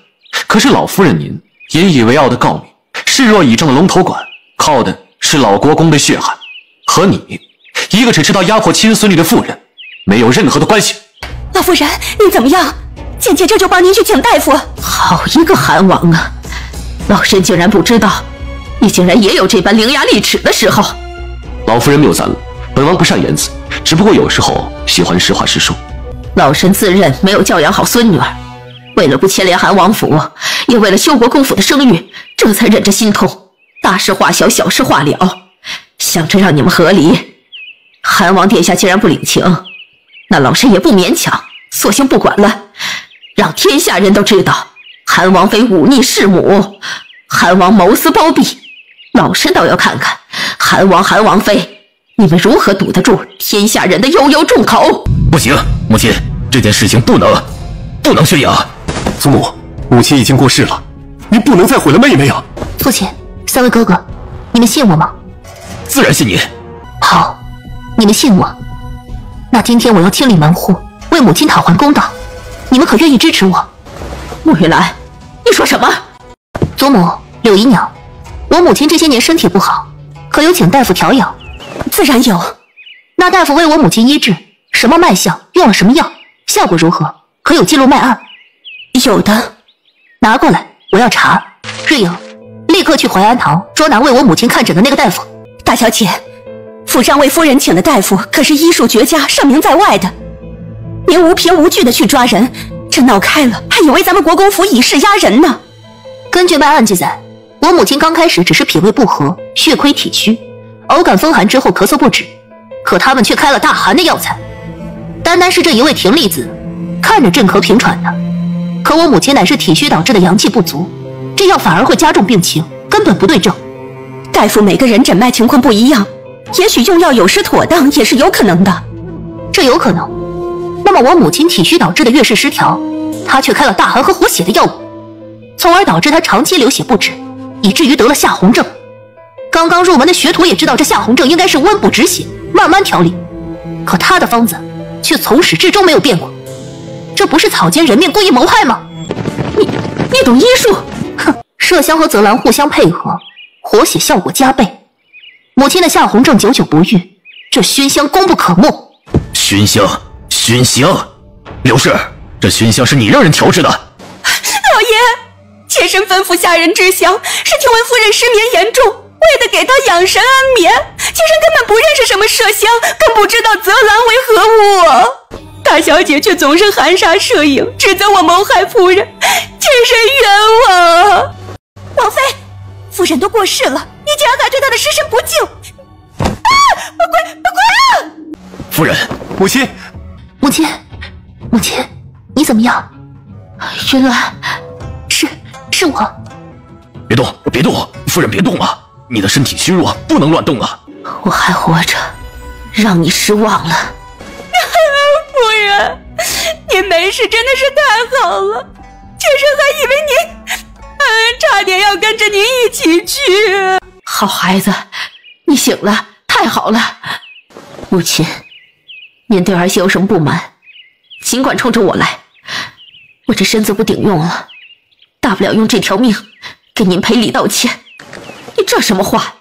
可是老夫人您引以为傲的诰命，视若倚仗的龙头馆，靠的是老国公的血汗，和你一个只知道压迫亲孙女的妇人没有任何的关系。老夫人，您怎么样？简姐这就帮您去请大夫。好一个韩王啊！老身竟然不知道，你竟然也有这般伶牙俐齿的时候。老夫人谬赞了，本王不善言辞，只不过有时候喜欢实话实说。老身自认没有教养好孙女儿，为了不牵连韩王府，也为了修国公府的声誉，这才忍着心痛，大事化小，小事化了，想着让你们和离。韩王殿下既然不领情，那老身也不勉强，索性不管了，让天下人都知道韩王妃忤逆弑母，韩王谋私包庇。老身倒要看看韩王妃，你们如何堵得住天下人的悠悠众口？不行，母亲，这件事情不能宣扬。祖母，母亲已经过世了，你不能再毁了妹妹啊！父亲，3位哥哥，你们信我吗？自然信你。好，你们信我，那今天我要清理门户，为母亲讨还公道，你们可愿意支持我？穆玉兰，你说什么？祖母，柳姨娘，我母亲这些年身体不好，可有请大夫调养？自然有。那大夫为我母亲医治，什么脉象，用了什么药，效果如何？可有记录脉案？有的。拿过来，我要查。瑞颖，立刻去淮安堂捉拿为我母亲看诊的那个大夫。大小姐，府上为夫人请的大夫可是医术绝佳，盛名在外的。您无凭无据的去抓人，这闹开了，还以为咱们国公府以势压人呢。根据脉案记载，我母亲刚开始只是脾胃不和，血亏体虚，偶感风寒之后咳嗽不止，可他们却开了大寒的药材。单单是这一位婷丽子，看着镇咳平喘的，可我母亲乃是体虚导致的阳气不足，这药反而会加重病情，根本不对症。大夫每个人诊脉情况不一样，也许用药有失妥当也是有可能的。这有可能。那么我母亲体虚导致的月事失调，她却开了大寒和活血的药物，从而导致她长期流血不止，以至于得了夏红症。刚刚入门的学徒也知道这夏红症应该是温补止血，慢慢调理，可她的方子却从始至终没有变过，这不是草菅人命，故意谋害吗？你懂医术？哼，麝香和泽兰互相配合，活血效果加倍。母亲的夏红症久久不愈，这熏香功不可没。熏香，刘氏，这熏香是你让人调制的？老爷，妾身吩咐下人制香，是听闻夫人失眠严重，为的给她养神安眠。妾身根本不认识什么麝香，更不知道泽兰为何物。大小姐却总是含沙射影，指责我谋害夫人，妾身冤枉啊！王妃，夫人都过世了，你竟然还对她的尸身不敬！啊！滚！夫人，母亲，你怎么样？云兰，是我。别动，夫人别动啊！你的身体虚弱，不能乱动啊！我还活着，让你失望了。夫人，您没事真的是太好了，妾身还以为您，差点要跟着您一起去。好孩子，你醒了，太好了。母亲，您对儿媳有什么不满，尽管冲着我来，我这身子不顶用了，大不了用这条命给您赔礼道歉。你这什么话？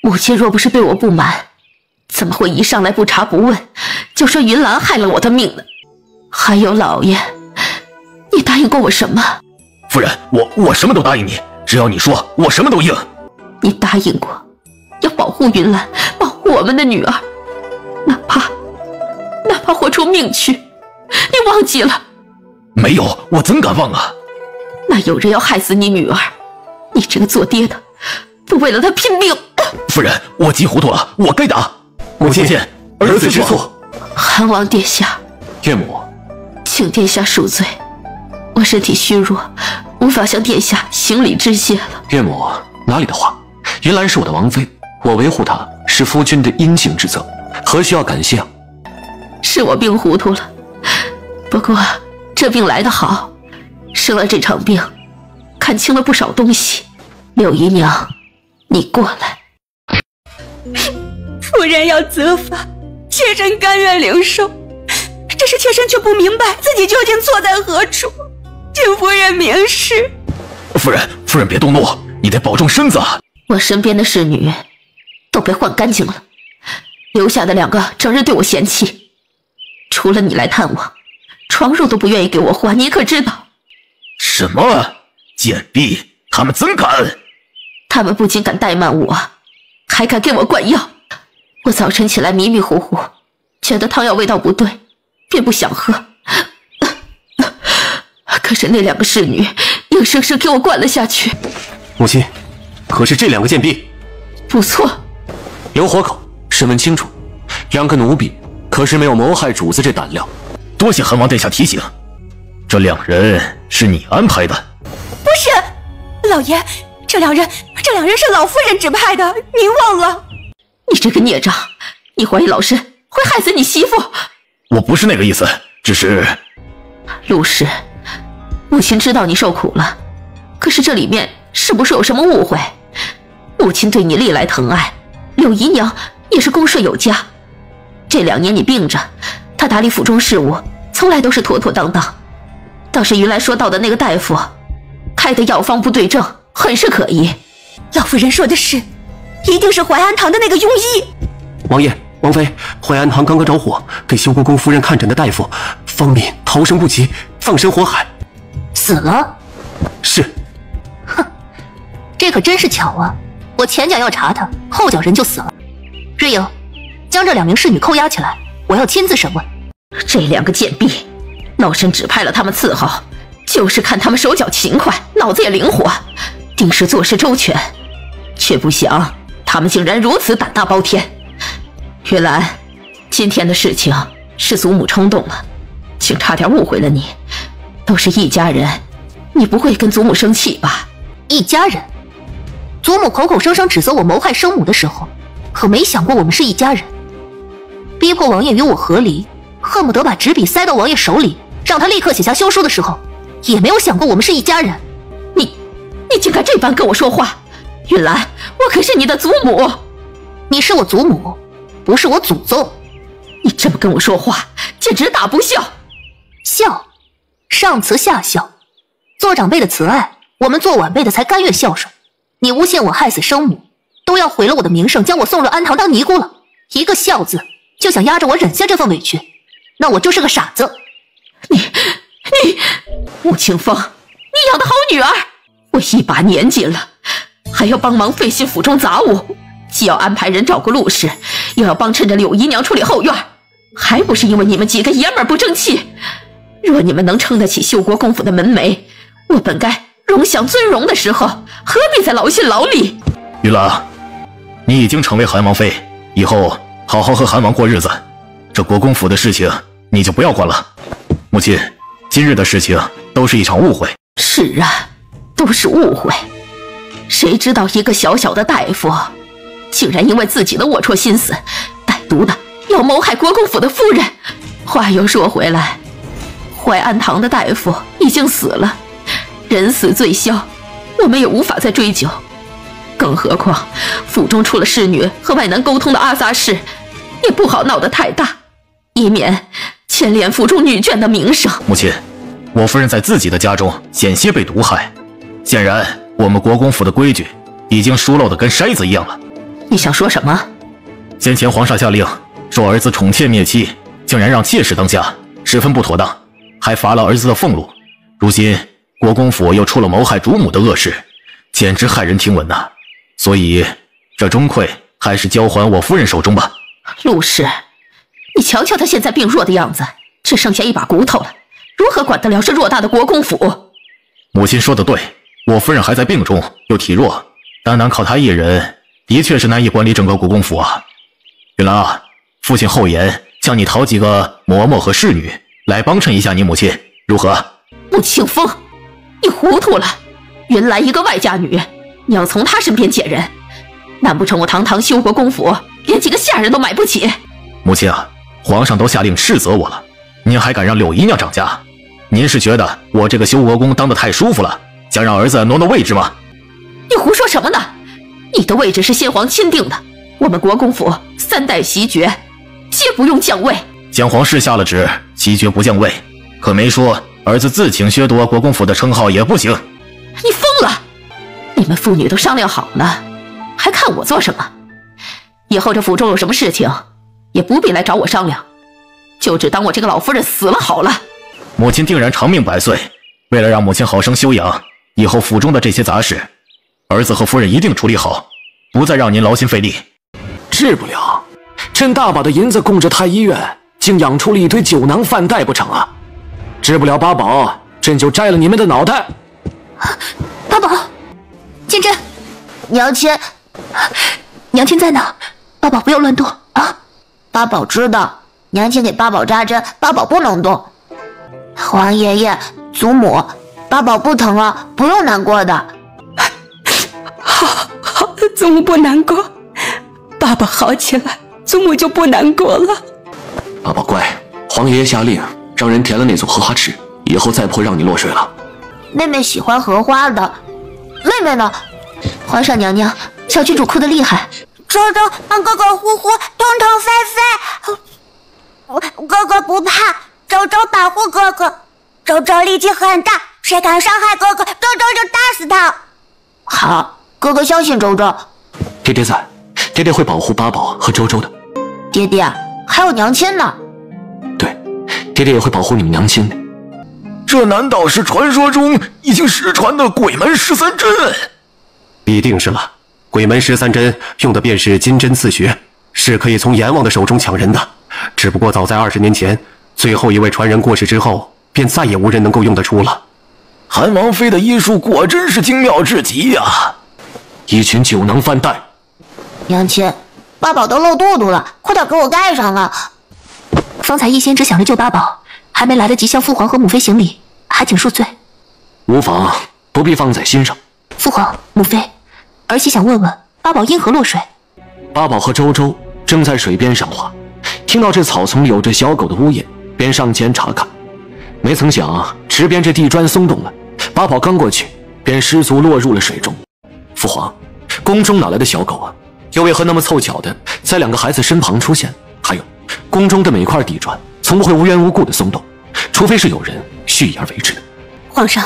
母亲若不是对我不满，怎么会一上来不查不问就说云兰害了我的命呢？还有老爷，你答应过我什么？夫人，我什么都答应你，只要你说，我什么都应。你答应过要保护云兰，保护我们的女儿，哪怕活出命去，你忘记了？没有，我怎敢忘啊！那有人要害死你女儿，你这个做爹的都为了她拼命。夫人，我急糊涂了，我该打。母亲，儿子知错。韩王殿下，岳母，请殿下恕罪，我身体虚弱，无法向殿下行礼致谢了。岳母，哪里的话？云兰是我的王妃，我维护她是夫君的应尽之责，何须要感谢啊？是我病糊涂了，不过这病来得好，生了这场病，看清了不少东西。柳姨娘，你过来。夫人要责罚，妾身甘愿领受，只是妾身却不明白自己究竟错在何处，请夫人明示。夫人别动怒，你得保重身子啊！我身边的侍女都被换干净了，留下的2个整日对我嫌弃，除了你来探望，床褥都不愿意给我换，你可知道？什么贱婢，他们怎敢？他们不仅敢怠慢我，还敢给我灌药。我早晨起来迷迷糊糊，觉得汤药味道不对，便不想喝。可是那2个侍女硬生生给我灌了下去。母亲，可是这2个贱婢？不错。留活口，审问清楚， 2个奴婢可是没有谋害主子这胆量。多谢韩王殿下提醒，这2人是你安排的？不是，老爷，这两人是老夫人指派的，您忘了？你这个孽障，你怀疑老师会害死你媳妇？我不是那个意思，只是……陆氏，母亲知道你受苦了，可是这里面是不是有什么误会？母亲对你历来疼爱，柳姨娘也是恭顺有加。这2年你病着，她打理府中事务，从来都是妥妥当当。倒是云来说到的那个大夫，开的药方不对症，很是可疑。老夫人说的是，一定是淮安堂的那个庸医。王爷、王妃，淮安堂刚刚着火，给修国公夫人看诊的大夫方敏逃生不及，葬身火海。死了？是。哼，这可真是巧啊！我前脚要查他，后脚人就死了。瑞英，将这2名侍女扣押起来，我要亲自审问。这2个贱婢，老身指派了他们伺候，就是看他们手脚勤快，脑子也灵活，定是做事周全，却不想他们竟然如此胆大包天。云兰，今天的事情是祖母冲动了，竟差点误会了你。都是一家人，你不会跟祖母生气吧？一家人？祖母口口声声指责我谋害生母的时候，可没想过我们是一家人。逼迫王爷与我和离，恨不得把纸笔塞到王爷手里，让他立刻写下休书的时候，也没有想过我们是一家人。你竟敢这般跟我说话！云兰，我可是你的祖母。你是我祖母，不是我祖宗。你这么跟我说话，简直大不孝。孝，上慈下孝，做长辈的慈爱，我们做晚辈的才甘愿孝顺。你诬陷我害死生母，都要毁了我的名声，将我送入安堂当尼姑了。一个孝字，就想压着我忍下这份委屈，那我就是个傻子。你，穆清风，你养的好女儿，我一把年纪了，还要帮忙费心府中杂务，既要安排人照顾陆氏，又要帮衬着柳姨娘处理后院，还不是因为你们几个爷们儿不争气？若你们能撑得起修国公府的门楣，我本该荣享尊荣的时候，何必再劳心劳力？云兰，你已经成为韩王妃，以后好好和韩王过日子。这国公府的事情你就不要管了。母亲，今日的事情都是一场误会。是啊，都是误会。谁知道一个小小的大夫，竟然因为自己的龌龊心思，歹毒的要谋害国公府的夫人。话又说回来，淮安堂的大夫已经死了，人死罪消，我们也无法再追究。更何况府中出了侍女和外男沟通的阿萨事，也不好闹得太大，以免牵连府中女眷的名声。母亲，我夫人在自己的家中险些被毒害，显然我们国公府的规矩已经疏漏的跟筛子一样了。你想说什么？先前皇上下令说儿子宠妾灭妻，竟然让妾室当家，十分不妥当，还罚了儿子的俸禄。如今国公府又出了谋害主母的恶事，简直骇人听闻呐！所以这钟馗还是交还我夫人手中吧。陆氏，你瞧瞧他现在病弱的样子，只剩下一把骨头了，如何管得了这偌大的国公府？母亲说的对，我夫人还在病中，又体弱，单单靠她一人，的确是难以管理整个国公府啊。云兰啊，父亲厚颜，叫你讨几个嬷嬷和侍女来帮衬一下你母亲，如何？穆庆风，你糊涂了！云兰一个外嫁女，你要从她身边捡人，难不成我堂堂修国公府连几个下人都买不起？母亲啊，皇上都下令斥责我了，您还敢让柳姨娘掌家？您是觉得我这个修国公当得太舒服了，想让儿子挪挪位置吗？你胡说什么呢？你的位置是先皇钦定的，我们国公府3代袭爵，皆不用降位。先皇是下了旨，袭爵不降位，可没说儿子自请削夺国公府的称号也不行。你疯了！你们父女都商量好了，还看我做什么？以后这府中有什么事情，也不必来找我商量，就只当我这个老夫人死了好了。母亲定然长命百岁，为了让母亲好生休养，以后府中的这些杂事，儿子和夫人一定处理好，不再让您劳心费力。治不了，朕大把的银子供着太医院，竟养出了一堆酒囊饭袋不成啊？治不了八宝，朕就摘了你们的脑袋。八宝，见朕，娘亲，娘亲在哪？八宝不要乱动啊！八宝知道，娘亲给八宝扎针，八宝不能动。皇爷爷、祖母，八宝不疼啊，不用难过的。好，祖母不难过，爸爸好起来，祖母就不难过了。八宝乖，皇爷爷下令让人填了那座荷花池，以后再不会让你落水了。妹妹喜欢荷花的，妹妹呢？皇上娘娘，小郡主哭得厉害。周周让哥哥呼呼，痛痛飞飞。哥哥不怕，周周保护哥哥。周周力气很大，谁敢伤害哥哥，周周就打死他。好，哥哥相信周周。爹爹在，爹爹会保护八宝和周周的。爹爹，还有娘亲呢。对，爹爹也会保护你们娘亲的。这难道是传说中已经失传的鬼门13针？必定是了。鬼门13针用的便是金针刺穴，是可以从阎王的手中抢人的。只不过早在20年前，最后一位传人过世之后，便再也无人能够用得出了。韩王妃的医术果真是精妙至极呀！一群酒囊饭袋。娘亲，八宝都漏肚肚了，快点给我盖上啊！方才一心只想着救八宝，还没来得及向父皇和母妃行礼，还请恕罪。无妨，不必放在心上。父皇、母妃，儿媳想问问八宝因何落水。八宝和周周正在水边赏花，听到这草丛里有着小狗的呜咽，便上前查看。没曾想池边这地砖松动了，八宝刚过去，便失足落入了水中。父皇，宫中哪来的小狗啊？又为何那么凑巧的在2个孩子身旁出现？还有，宫中的每块地砖从不会无缘无故的松动，除非是有人蓄意而为之的。皇上，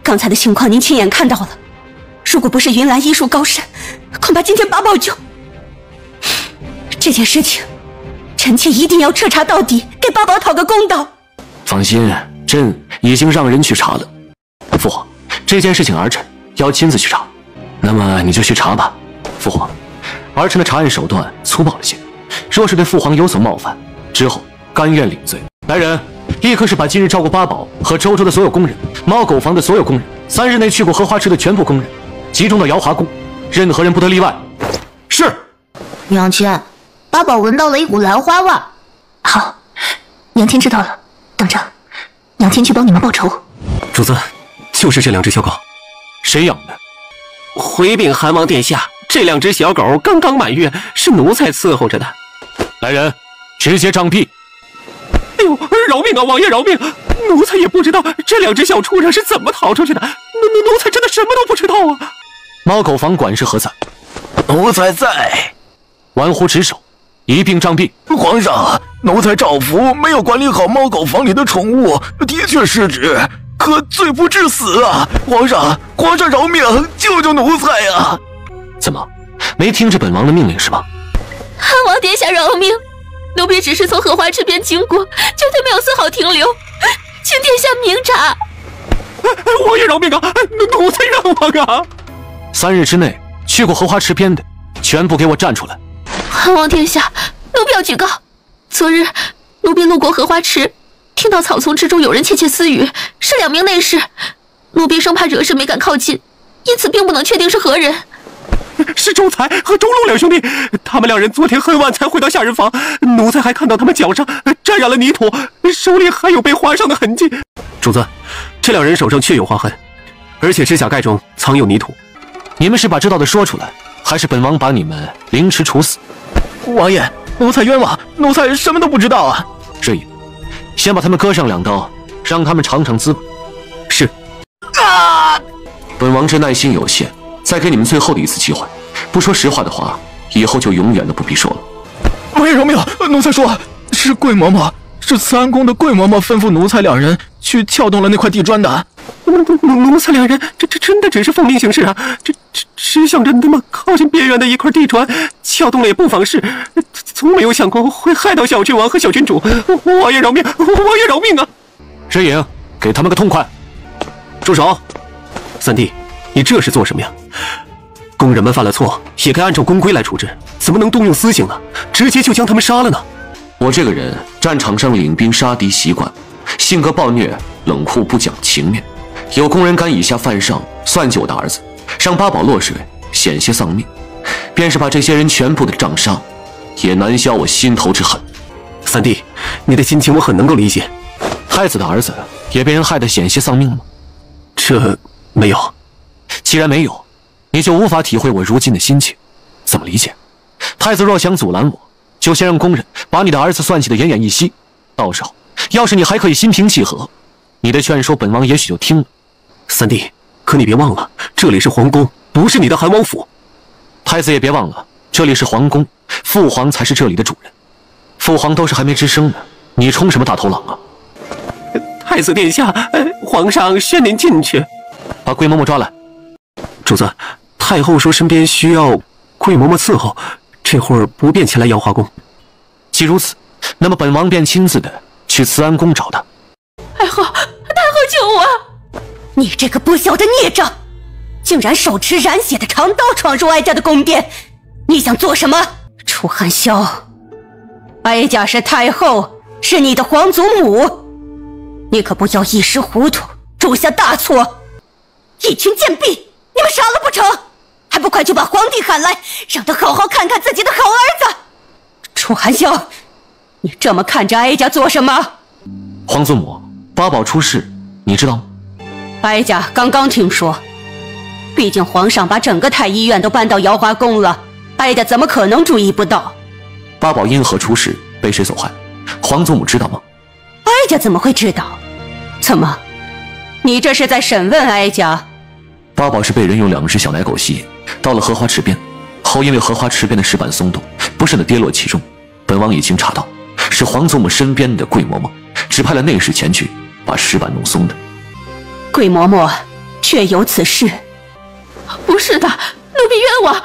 刚才的情况您亲眼看到了，如果不是云岚医术高深，恐怕今天八宝就……这件事情，臣妾一定要彻查到底，给八宝讨个公道。放心，朕已经让人去查了。父皇，这件事情儿臣要亲自去查，那么你就去查吧。父皇，儿臣的查案手段粗暴了些，若是对父皇有所冒犯，之后甘愿领罪。来人，立刻是把今日照顾八宝和周周的所有工人，猫狗房的所有工人，3日内去过荷花池的全部工人，集中到瑶华宫，任何人不得例外。是。娘亲，八宝闻到了一股兰花味。好，娘亲知道了，等着，娘亲去帮你们报仇。主子，就是这2只小狗。谁养的？回禀韩王殿下，这2只小狗刚刚满月，是奴才伺候着的。来人，直接杖毙！哎呦，饶命啊，王爷饶命！奴才也不知道这2只小畜生是怎么逃出去的，奴才真的什么都不知道啊！猫狗房管事何在？奴才在。玩忽职守，一并杖毙。皇上，奴才赵福没有管理好猫狗房里的宠物，的确失职，可罪不至死啊！皇上饶命，救救奴才啊！怎么，没听着本王的命令是吧？韩王殿下饶命，奴婢只是从荷花池边经过，绝对没有丝毫停留，请殿下明察。王爷饶命啊！奴才冤枉啊！3日之内去过荷花池边的，全部给我站出来！韩王殿下，奴婢要举告。昨日奴婢路过荷花池，听到草丛之中有人窃窃私语，是2名内侍。奴婢生怕惹事，没敢靠近，因此并不能确定是何人。是周才和周禄2兄弟，他们2人昨天很晚才回到下人房，奴才还看到他们脚上沾染了泥土，手里还有被划伤的痕迹。主子，这2人手上确有划痕，而且指甲盖中藏有泥土。你们是把知道的说出来，还是本王把你们凌迟处死？王爷，奴才冤枉，奴才什么都不知道啊！这也，先把他们割上2刀，让他们尝尝滋味。是。啊！本王这耐心有限，再给你们最后的一次机会。不说实话的话，以后就永远都不必说了。王爷饶命！奴才说是桂嬷嬷，是慈安宫的桂嬷嬷吩咐奴才2人去撬动了那块地砖的。奴才2人，这真的只是奉命行事啊！只想着那么靠近边缘的一块地砖，撬动了也不妨事，从没有想过会害到小郡王和小郡主。王爷饶命！王爷饶命啊！石影，给他们个痛快！住手！三弟，你这是做什么呀？工人们犯了错，也该按照公规来处置，怎么能动用私刑呢？直接就将他们杀了呢？我这个人战场上领兵杀敌习惯，性格暴虐，冷酷不讲情面。有工人敢以下犯上，算计我的儿子，让八宝落水，险些丧命，便是把这些人全部的杖杀，也难消我心头之恨。三弟，你的心情我很能够理解。太子的儿子也被人害得险些丧命吗？这没有。既然没有，你就无法体会我如今的心情。怎么理解？太子若想阻拦我，就先让宫人把你的儿子算计得奄奄一息。到时候，要是你还可以心平气和，你的劝说本王也许就听了。三弟，可你别忘了，这里是皇宫，不是你的韩王府。太子也别忘了，这里是皇宫，父皇才是这里的主人。父皇都是还没吱声呢，你冲什么大头狼啊？太子殿下，皇上宣您进去。把桂嬷嬷抓来。主子，太后说身边需要桂嬷嬷伺候，这会儿不便前来瑶华宫。既如此，那么本王便亲自的去慈安宫找她。太后救我！你这个不孝的孽障，竟然手持染血的长刀闯入哀家的宫殿，你想做什么？楚寒霄，哀家是太后，是你的皇祖母，你可不要一时糊涂铸下大错。一群贱婢，你们傻了不成？还不快去把皇帝喊来，让他好好看看自己的好儿子！楚寒霄，你这么看着哀家做什么？皇祖母，八宝出事，你知道吗？哀家刚刚听说，毕竟皇上把整个太医院都搬到瑶华宫了，哀家怎么可能注意不到？八宝因何出事，被谁所害？皇祖母知道吗？哀家怎么会知道？怎么，你这是在审问哀家？八宝是被人用2只小奶狗吸引，到了荷花池边，后因为荷花池边的石板松动，不慎的跌落其中。本王已经查到，是皇祖母身边的桂嬷嬷指派了内侍前去把石板弄松的。桂嬷嬷确有此事？不是的，奴婢冤枉。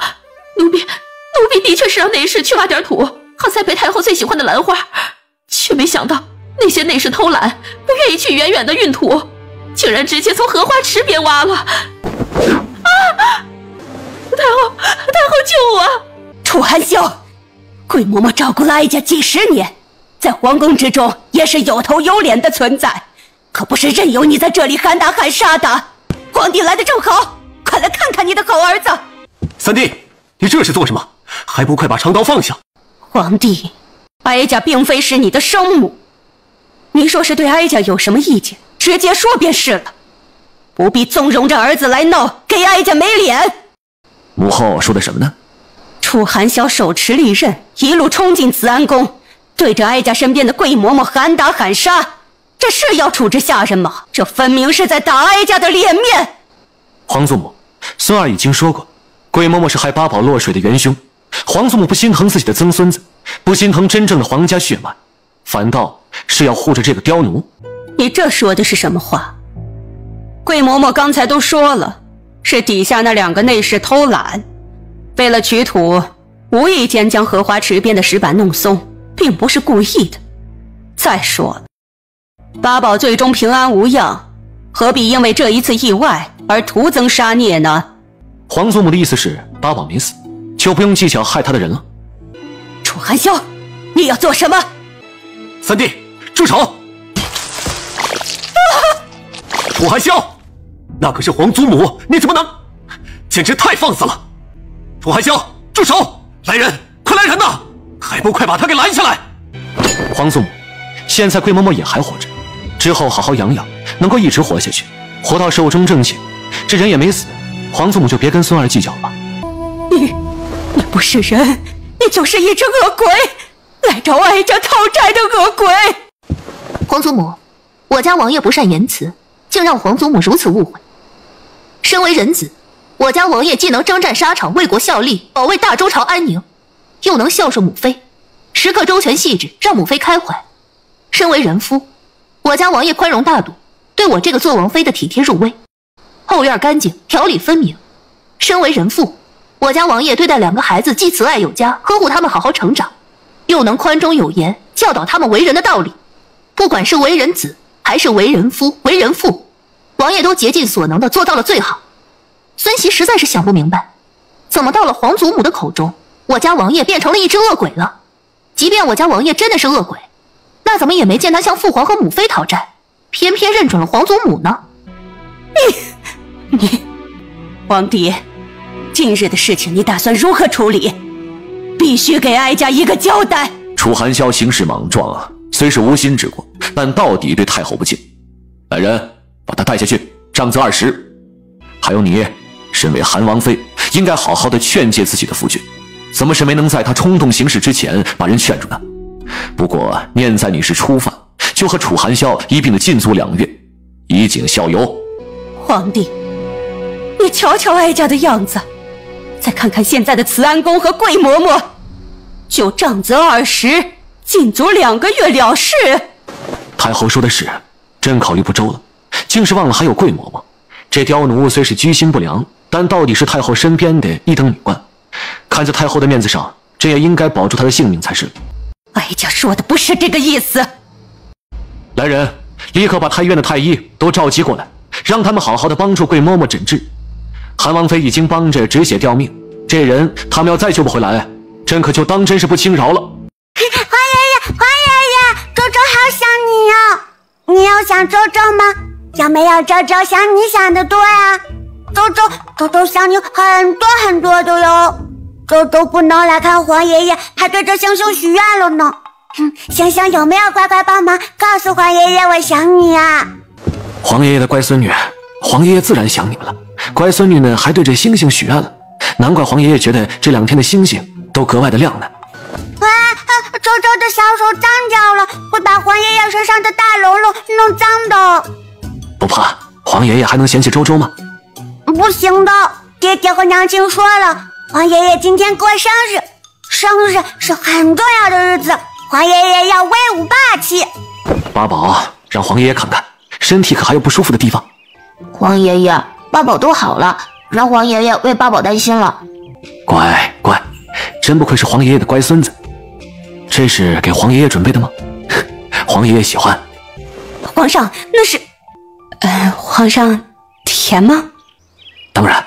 奴婢的确是让内侍去挖点土，好栽培太后最喜欢的兰花，却没想到那些内侍偷懒，不愿意去远远的运土，竟然直接从荷花池边挖了。太后救我！楚寒霄，桂嬷嬷照顾了哀家几十年，在皇宫之中也是有头有脸的存在，可不是任由你在这里喊打喊杀的。皇帝来得正好，快来看看你的好儿子。三弟，你这是做什么？还不快把长刀放下！皇帝，哀家并非是你的生母，你说是对哀家有什么意见，直接说便是了，不必纵容着儿子来闹，给哀家没脸。母后说的什么呢？楚寒霄手持利刃，一路冲进慈安宫，对着哀家身边的桂嬷嬷喊打喊杀，这是要处置下人吗？这分明是在打哀家的脸面。皇祖母，孙儿已经说过，桂嬷嬷是害八宝落水的元凶。皇祖母不心疼自己的曾孙子，不心疼真正的皇家血脉，反倒是要护着这个刁奴。你这说的是什么话？桂嬷嬷刚才都说了，是底下那2个内侍偷懒，为了取土，无意间将荷花池边的石板弄松，并不是故意的。再说了，八宝最终平安无恙，何必因为这一次意外而徒增杀孽呢？皇祖母的意思是八宝没死，就不用计较害他的人了。楚寒霄，你要做什么？三弟，住手！楚寒霄，那可是皇祖母，你怎么能……简直太放肆了！楚寒霄，住手！来人，快来人呐！还不快把他给拦下来！皇祖母，现在桂嬷嬷也还活着，之后好好养养，能够一直活下去，活到寿终正寝，这人也没死，皇祖母就别跟孙儿计较了。你不是人，你就是一只恶鬼，来找哀家讨债的恶鬼。皇祖母，我家王爷不善言辞，竟让皇祖母如此误会。身为人子，我家王爷既能征战沙场，为国效力，保卫大周朝安宁，又能孝顺母妃，时刻周全细致，让母妃开怀。身为人夫，我家王爷宽容大度，对我这个做王妃的体贴入微，后院干净，条理分明。身为人父，我家王爷对待2个孩子既慈爱有加，呵护他们好好成长，又能宽忠有严，教导他们为人的道理。不管是为人子，还是为人夫、为人父，王爷都竭尽所能的做到了最好。孙媳实在是想不明白，怎么到了皇祖母的口中，我家王爷变成了一只恶鬼了？即便我家王爷真的是恶鬼，那怎么也没见他向父皇和母妃讨债，偏偏认准了皇祖母呢？你，皇帝，近日的事情你打算如何处理？必须给哀家一个交代。楚寒霄行事莽撞啊，虽是无心之过，但到底对太后不敬。来人，把他带下去，杖责20。还有你，身为韩王妃，应该好好的劝诫自己的夫君，怎么是没能在他冲动行事之前把人劝住呢？不过念在你是初犯，就和楚寒霄一并的禁足2月，以儆效尤。皇帝，你瞧瞧哀家的样子，再看看现在的慈安宫和桂嬷嬷，就杖责20，禁足2个月了事。太后说的是，真考虑不周了，竟是忘了还有桂嬷嬷。这刁奴虽是居心不良，但到底是太后身边的一等女官，看在太后的面子上，这也应该保住她的性命才是。哀家说的不是这个意思。来人，立刻把太医院的太医都召集过来，让他们好好的帮助桂嬷嬷诊治。韩王妃已经帮着止血吊命，这人他们要再救不回来，朕可就当真是不轻饶了。皇爷爷，周周好想你呀！你有想周周吗？有没有周周想你想的多呀？周周想你很多的哟。周周不能来看皇爷爷，还对着星星许愿了呢。星星有没有乖乖帮忙告诉皇爷爷我想你啊？皇爷爷的乖孙女，皇爷爷自然想你们了。乖孙女呢，还对着星星许愿了，难怪皇爷爷觉得这2天的星星都格外的亮呢。周周的小手脏掉了，会把皇爷爷身上的大龙龙弄脏的。不怕，皇爷爷还能嫌弃周周吗？不行的，爹爹和娘亲说了，皇爷爷今天过生日，生日是很重要的日子，皇爷爷要威武霸气。八宝，让皇爷爷看看，身体可还有不舒服的地方。皇爷爷，八宝都好了，让皇爷爷为八宝担心了。乖，真不愧是皇爷爷的乖孙子。这是给皇爷爷准备的吗？皇爷爷喜欢。皇上，那是……皇上甜吗？当然。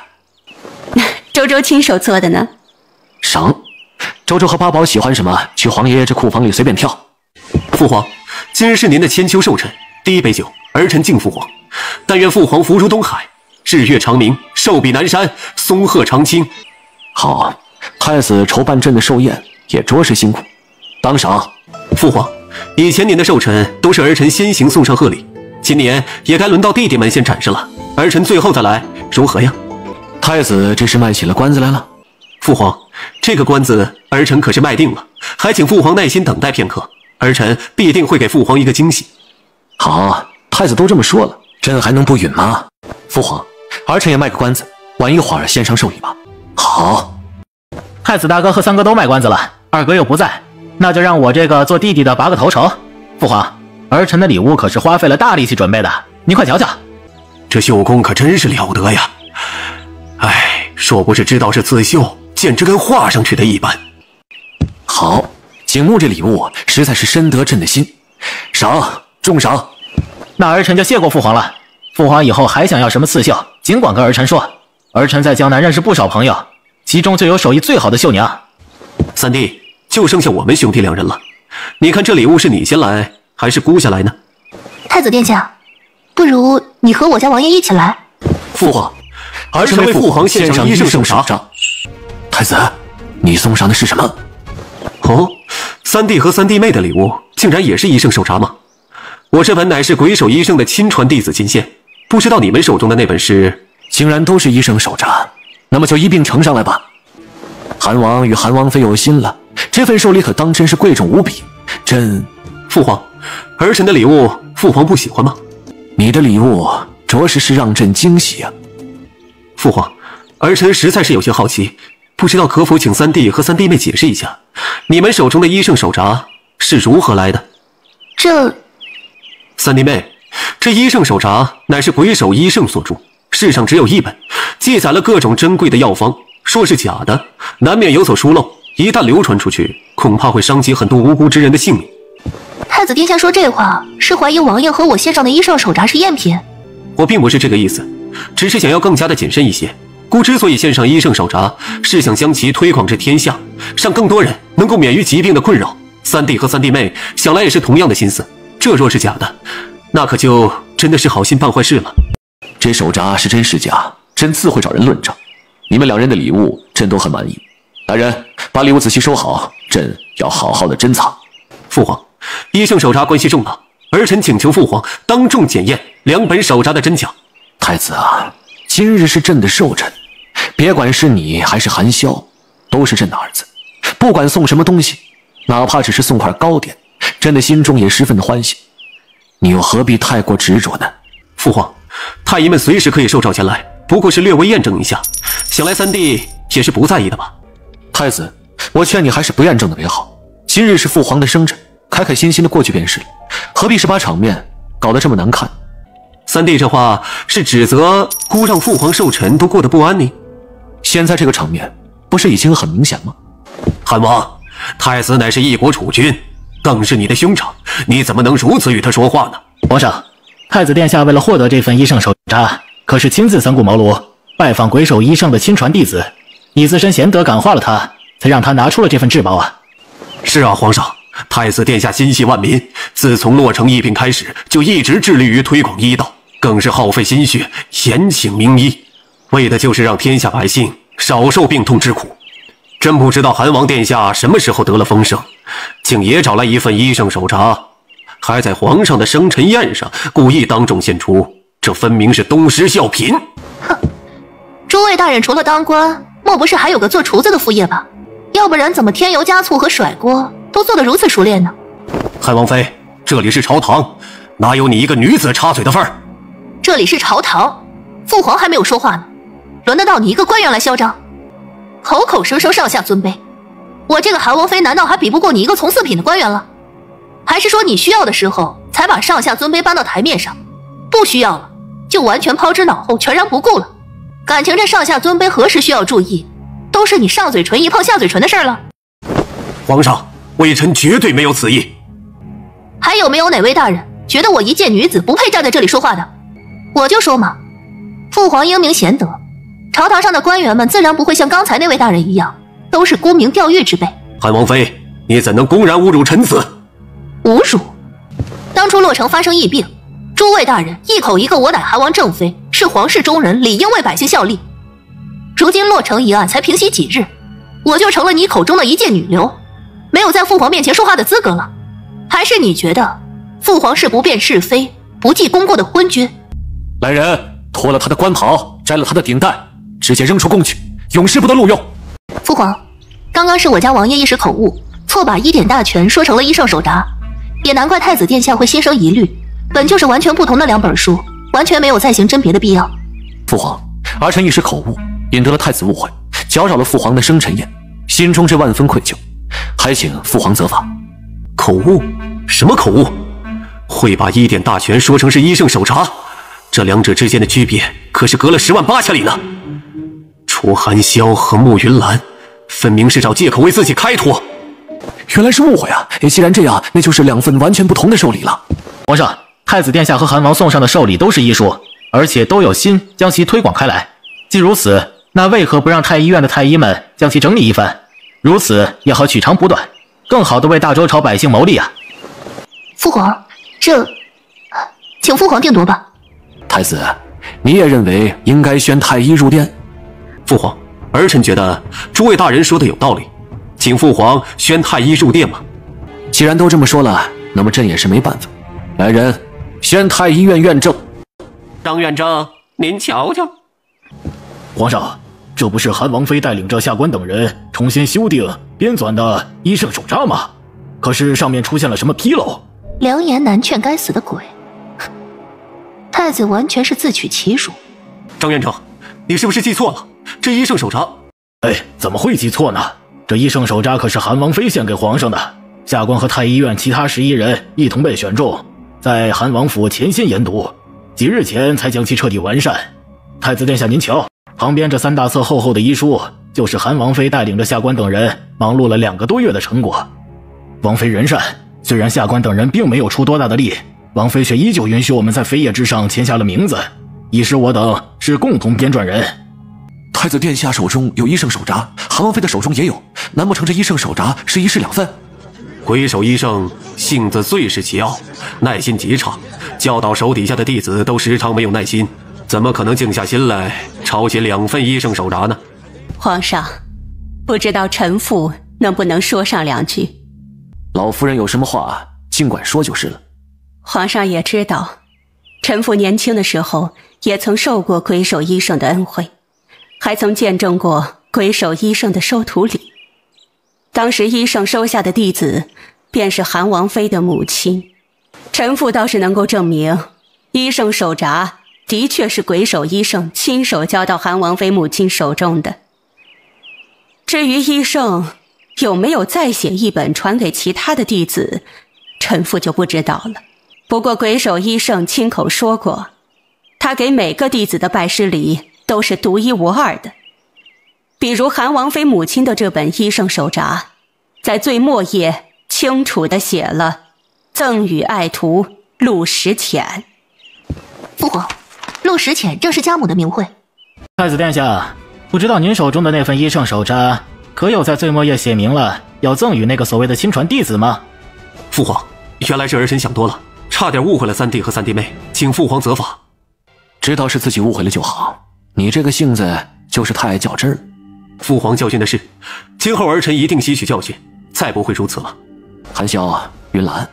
周周亲手做的呢。赏。周周和八宝喜欢什么，去皇爷爷这库房里随便挑。父皇，今日是您的千秋寿辰，第一杯酒，儿臣敬父皇。但愿父皇福如东海，日月长明，寿比南山，松鹤长青。好，太子筹办朕的寿宴也着实辛苦，当赏。父皇，以前您的寿辰都是儿臣先行送上贺礼，今年也该轮到弟弟们先展示了，儿臣最后再来，如何呀？太子这是卖起了关子来了。父皇，这个关子儿臣可是卖定了，还请父皇耐心等待片刻，儿臣必定会给父皇一个惊喜。好，太子都这么说了，朕还能不允吗？父皇，儿臣也卖个关子，晚一会儿献上寿礼吧。好。太子大哥和三哥都卖关子了，二哥又不在，那就让我这个做弟弟的拔个头筹。父皇，儿臣的礼物可是花费了大力气准备的，您快瞧瞧。这绣工可真是了得呀！哎，若不是知道是刺绣，简直跟画上去的一般。好，景木这礼物实在是深得朕的心，赏，重赏。那儿臣就谢过父皇了。父皇以后还想要什么刺绣，尽管跟儿臣说。儿臣在江南认识不少朋友，其中就有手艺最好的绣娘。三弟，就剩下我们兄弟2人了，你看这礼物是你先来还是姑下来呢？太子殿下，不如你和我家王爷一起来。父皇，儿臣为父皇献上医圣手札。太子，你送上的是什么？哦，三弟和三弟妹的礼物竟然也是医圣手札吗？我这本乃是鬼手医圣的亲传弟子进献，不知道你们手中的那本是？竟然都是医圣手札，那么就一并呈上来吧。韩王与韩王妃有心了，这份寿礼可当真是贵重无比。朕，父皇，儿臣的礼物父皇不喜欢吗？你的礼物着实是让朕惊喜啊。父皇，儿臣实在是有些好奇，不知道可否请三弟和三弟妹解释一下，你们手中的医圣手札是如何来的？三弟妹，这医圣手札乃是鬼手医圣所著，世上只有一本，记载了各种珍贵的药方，若是假的，难免有所疏漏，一旦流传出去，恐怕会伤及很多无辜之人的性命。太子殿下说这话，是怀疑王爷和我献上的医圣手札是赝品？我并不是这个意思，只是想要更加的谨慎一些。孤之所以献上医圣手札，是想将其推广至天下，让更多人能够免于疾病的困扰。三弟和三弟妹想来也是同样的心思，这若是假的，那可就真的是好心办坏事了。这手札是真是假，朕自会找人论证。你们2人的礼物，朕都很满意。来人，把礼物仔细收好，朕要好好的珍藏。父皇，医圣手札关系重大，儿臣请求父皇当众检验2本手札的真假。太子啊，今日是朕的寿辰，别管是你还是韩萧，都是朕的儿子。不管送什么东西，哪怕只是送块糕点，朕的心中也十分的欢喜。你又何必太过执着呢？父皇，太医们随时可以受召前来，不过是略微验证一下，想来三弟也是不在意的吧？太子，我劝你还是不验证的为好。今日是父皇的生辰，开开心心的过去便是了，何必是把场面搞得这么难看？三弟这话是指责姑让父皇寿辰都过得不安宁？现在这个场面不是已经很明显吗？韩王，太子乃是一国储君，更是你的兄长，你怎么能如此与他说话呢？皇上，太子殿下为了获得这份医圣手札，可是亲自三顾茅庐，拜访鬼手医圣的亲传弟子，以自身贤德感化了他，才让他拿出了这份至宝啊。是啊，皇上，太子殿下心系万民，自从洛城疫病开始，就一直致力于推广医道，更是耗费心血，严请名医，为的就是让天下百姓少受病痛之苦。真不知道韩王殿下什么时候得了风声，竟也找来一份医圣手札，还在皇上的生辰宴上故意当众献出，这分明是东施效颦。哼，诸位大人除了当官，莫不是还有个做厨子的副业吧？要不然怎么添油加醋和甩锅都做得如此熟练呢？韩王妃，这里是朝堂，哪有你一个女子插嘴的份儿？这里是朝堂，父皇还没有说话呢，轮得到你一个官员来嚣张？口口声声上下尊卑，我这个韩王妃难道还比不过你一个从四品的官员了？还是说你需要的时候才把上下尊卑搬到台面上，不需要了就完全抛之脑后，全然不顾了？感情这上下尊卑何时需要注意，都是你上嘴唇一碰下嘴唇的事了。皇上，微臣绝对没有此意。还有没有哪位大人觉得我一介女子不配站在这里说话的？我就说嘛，父皇英明贤德，朝堂上的官员们自然不会像刚才那位大人一样，都是沽名钓誉之辈。韩王妃，你怎能公然侮辱臣子？侮辱？当初洛城发生疫病，诸位大人一口一个我乃韩王正妃，是皇室中人，理应为百姓效力。如今洛城一案才平息几日，我就成了你口中的一介女流，没有在父皇面前说话的资格了？还是你觉得父皇是不辨是非、不计功过的昏君？来人，脱了他的官袍，摘了他的顶戴，直接扔出宫去，永世不得录用。父皇，刚刚是我家王爷一时口误，错把医典大全说成了医圣手札，也难怪太子殿下会心生疑虑，本就是完全不同的2本书，完全没有再行甄别的必要。父皇，儿臣一时口误，引得了太子误会，搅扰了父皇的生辰宴，心中是万分愧疚，还请父皇责罚。口误？什么口误？会把医典大全说成是医圣手札，这两者之间的区别可是隔了10万8千里呢。楚寒萧和慕云兰分明是找借口为自己开脱。原来是误会啊！既然这样，那就是2份完全不同的寿礼了。皇上，太子殿下和韩王送上的寿礼都是医术，而且都有心将其推广开来。既如此，那为何不让太医院的太医们将其整理一番？如此也好取长补短，更好的为大周朝百姓谋利啊！父皇，请父皇定夺吧。太子，你也认为应该宣太医入殿？父皇，儿臣觉得诸位大人说的有道理，请父皇宣太医入殿吧。既然都这么说了，那么朕也是没办法。来人，宣太医院院正。张院正，您瞧瞧。皇上，这不是韩王妃带领着下官等人重新修订编纂的医圣手札吗？可是上面出现了什么纰漏？良言难劝该死的鬼，太子完全是自取其辱。张院正，你是不是记错了？这医圣手札……怎么会记错呢？这医圣手札可是韩王妃献给皇上的，下官和太医院其他11人一同被选中，在韩王府潜心研读，几日前才将其彻底完善。太子殿下您瞧，旁边这3大册厚厚的医书，就是韩王妃带领着下官等人忙碌了2个多月的成果。王妃仁善，虽然下官等人并没有出多大的力，王妃却依旧允许我们在扉页之上签下了名字，以示我等是共同编撰人。太子殿下手中有医圣手札，韩王妃的手中也有，难不成这医圣手札是一式2份？鬼手医圣性子最是桀骜，耐心极差，教导手底下的弟子都时常没有耐心，怎么可能静下心来抄写2份医圣手札呢？皇上，不知道臣妇能不能说上两句？老夫人有什么话尽管说就是了。皇上也知道，臣妇年轻的时候也曾受过鬼手医圣的恩惠，还曾见证过鬼手医圣的收徒礼。当时医圣收下的弟子便是韩王妃的母亲，臣妇倒是能够证明医圣手札的确是鬼手医圣亲手交到韩王妃母亲手中的。至于医圣有没有再写一本传给其他的弟子，臣妇就不知道了。不过鬼手医圣亲口说过，他给每个弟子的拜师礼都是独一无二的。比如韩王妃母亲的这本医圣手札，在最末页清楚地写了赠与爱徒陆石浅。父皇，陆石浅正是家母的名讳。太子殿下，不知道您手中的那份医圣手札可有在最末页写明了要赠与那个所谓的亲传弟子吗？父皇，原来是儿臣想多了，差点误会了三弟和三弟妹，请父皇责罚。知道是自己误会了就好，你这个性子就是太爱较真儿。父皇教训的是，今后儿臣一定吸取教训，再不会如此了。韩萧、云岚，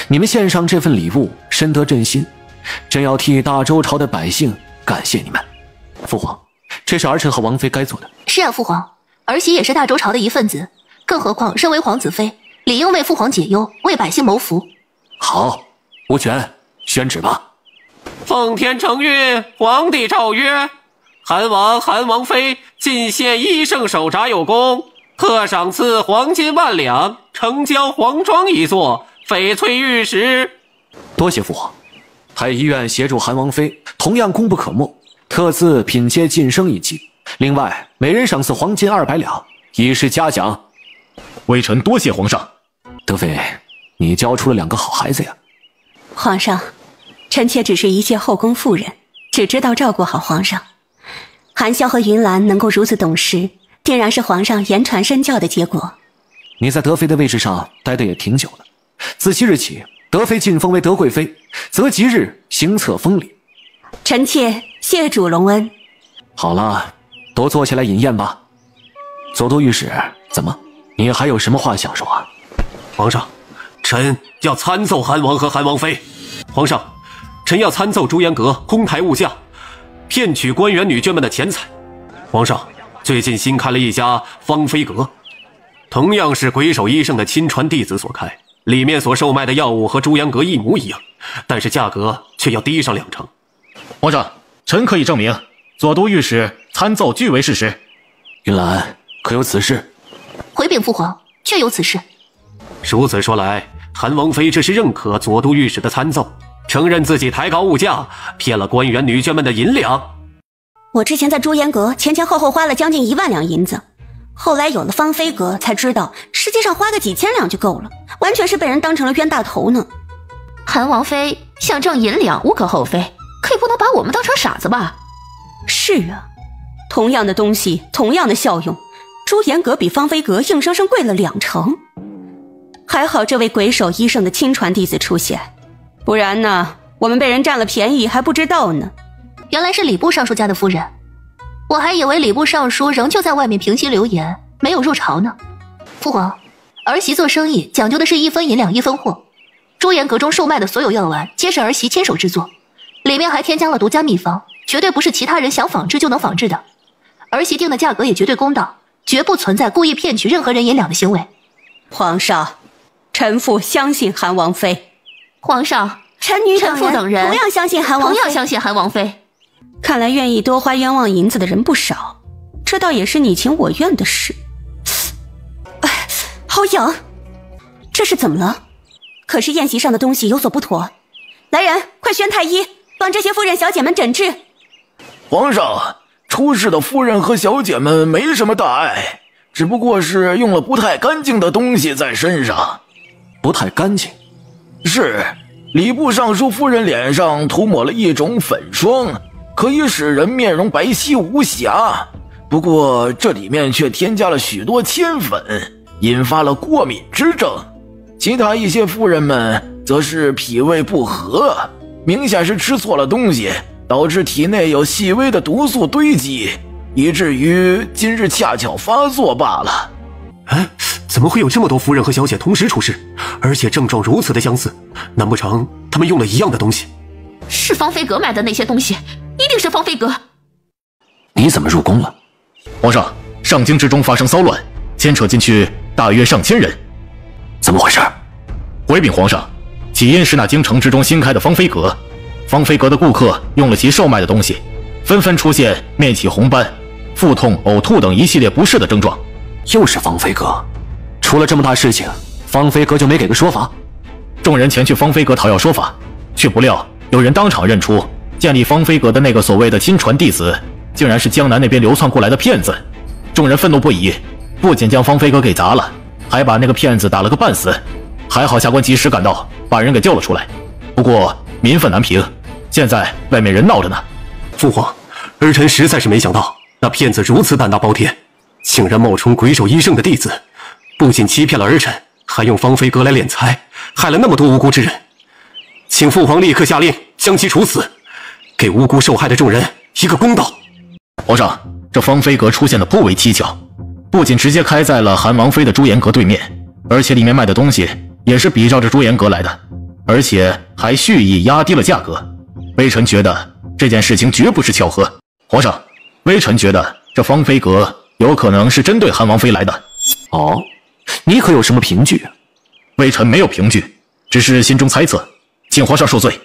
你们献上这份礼物，深得朕心，朕要替大周朝的百姓感谢你们。父皇，这是儿臣和王妃该做的。是啊，父皇，儿媳也是大周朝的一份子，更何况身为皇子妃，理应为父皇解忧，为百姓谋福。好，无权，宣旨吧。奉天承运，皇帝诏曰：韩王、韩王妃进献医圣手札有功，特赏赐黄金10000两，呈交黄庄1座，翡翠玉石。多谢父皇。太医院协助韩王妃同样功不可没，特赐品阶晋升1级，另外每人赏赐黄金200两，以示嘉奖。微臣多谢皇上。德妃，你教出了2个好孩子呀。皇上，臣妾只是一介后宫妇人，只知道照顾好皇上。韩萧和云岚能够如此懂事，定然是皇上言传身教的结果。你在德妃的位置上待得也挺久了，自即日起，德妃晋封为德贵妃，择吉日行册封礼。臣妾谢主隆恩。好了，都坐下来饮宴吧。左都御史，怎么，你还有什么话想说啊？皇上，臣要参奏韩王和韩王妃。皇上，臣要参奏朱颜阁哄抬物价，骗取官员女眷们的钱财。皇上，最近新开了一家芳菲阁，同样是鬼手医圣的亲传弟子所开，里面所售卖的药物和朱颜阁一模一样，但是价格却要低上2成。皇上，臣可以证明，左都御史参奏俱为事实。云岚，可有此事？回禀父皇，确有此事。如此说来，韩王妃这是认可左都御史的参奏，承认自己抬高物价，骗了官员女眷们的银两。我之前在朱颜阁前后花了将近1万两银子，后来有了芳菲阁才知道，实际上花个几千两就够了，完全是被人当成了冤大头呢。韩王妃想挣银两无可厚非，可以不能把我们当成傻子吧？是啊，同样的东西，同样的效用，朱颜阁比芳菲阁硬生生贵了2成。还好这位鬼手医圣的亲传弟子出现，不然呢，我们被人占了便宜还不知道呢。原来是礼部尚书家的夫人，我还以为礼部尚书仍旧在外面平息流言，没有入朝呢。父皇，儿媳做生意讲究的是1分银两1分货，朱颜阁中售卖的所有药丸皆是儿媳亲手制作，里面还添加了独家秘方，绝对不是其他人想仿制就能仿制的。儿媳定的价格也绝对公道，绝不存在故意骗取任何人银两的行为。皇上，臣妇相信韩王妃。皇上，臣女臣妇等人同样相信韩王妃。同样相信韩王妃。看来愿意多花冤枉银子的人不少，这倒也是你情我愿的事。哎，好痒！这是怎么了？可是宴席上的东西有所不妥。来人，快宣太医，帮这些夫人小姐们诊治。皇上，出事的夫人和小姐们没什么大碍，只不过是用了不太干净的东西在身上。不太干净？是，礼部尚书夫人脸上涂抹了一种粉霜，可以使人面容白皙无瑕，不过这里面却添加了许多铅粉，引发了过敏之症。其他一些夫人们则是脾胃不和，明显是吃错了东西，导致体内有细微的毒素堆积，以至于今日恰巧发作罢了。哎，怎么会有这么多夫人和小姐同时出事，而且症状如此的相似？难不成他们用了一样的东西？是方飞阁买的那些东西，一定是方飞阁。你怎么入宫了？皇上，上京之中发生骚乱，牵扯进去大约上千人。怎么回事？回禀皇上，起因是那京城之中新开的方飞阁，方飞阁的顾客用了其售卖的东西，纷纷出现面起红斑、腹痛、呕吐等一系列不适的症状。又是方飞阁，出了这么大事情，方飞阁就没给个说法？众人前去方飞阁讨要说法，却不料有人当场认出建立方飞阁的那个所谓的亲传弟子，竟然是江南那边流窜过来的骗子。众人愤怒不已，不仅将方飞阁给砸了，还把那个骗子打了个半死。还好下官及时赶到，把人给救了出来。不过民愤难平，现在外面人闹着呢。父皇，儿臣实在是没想到，那骗子如此胆大包天，竟然冒充鬼手医圣的弟子，不仅欺骗了儿臣，还用方飞阁来敛财，害了那么多无辜之人。请父皇立刻下令将其处死，给无辜受害的众人一个公道。皇上，这方飞阁出现的颇为蹊跷，不仅直接开在了韩王妃的朱颜阁对面，而且里面卖的东西也是比照着朱颜阁来的，而且还蓄意压低了价格。微臣觉得这件事情绝不是巧合。皇上，微臣觉得这方飞阁有可能是针对韩王妃来的。哦，你可有什么凭据？微臣没有凭据，只是心中猜测，请皇上恕罪。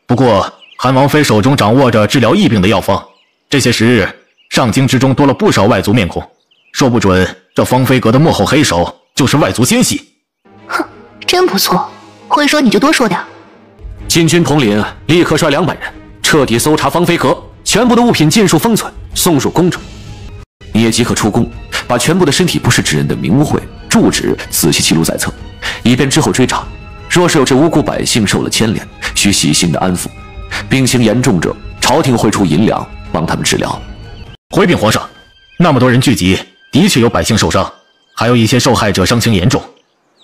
不过韩王妃手中掌握着治疗疫病的药方，这些时日上京之中多了不少外族面孔，说不准这方飞阁的幕后黑手就是外族奸细。哼，真不错，会说你就多说点。禁军统领立刻率200人彻底搜查方飞阁，全部的物品尽数封存，送入宫中。你也即刻出宫，把全部的身体不适之人的名讳、住址仔细记录在册，以便之后追查。若是有这无辜百姓受了牵连，需细心的安抚，病情严重者，朝廷会出银两帮他们治疗。回禀皇上，那么多人聚集，的确有百姓受伤，还有一些受害者伤情严重。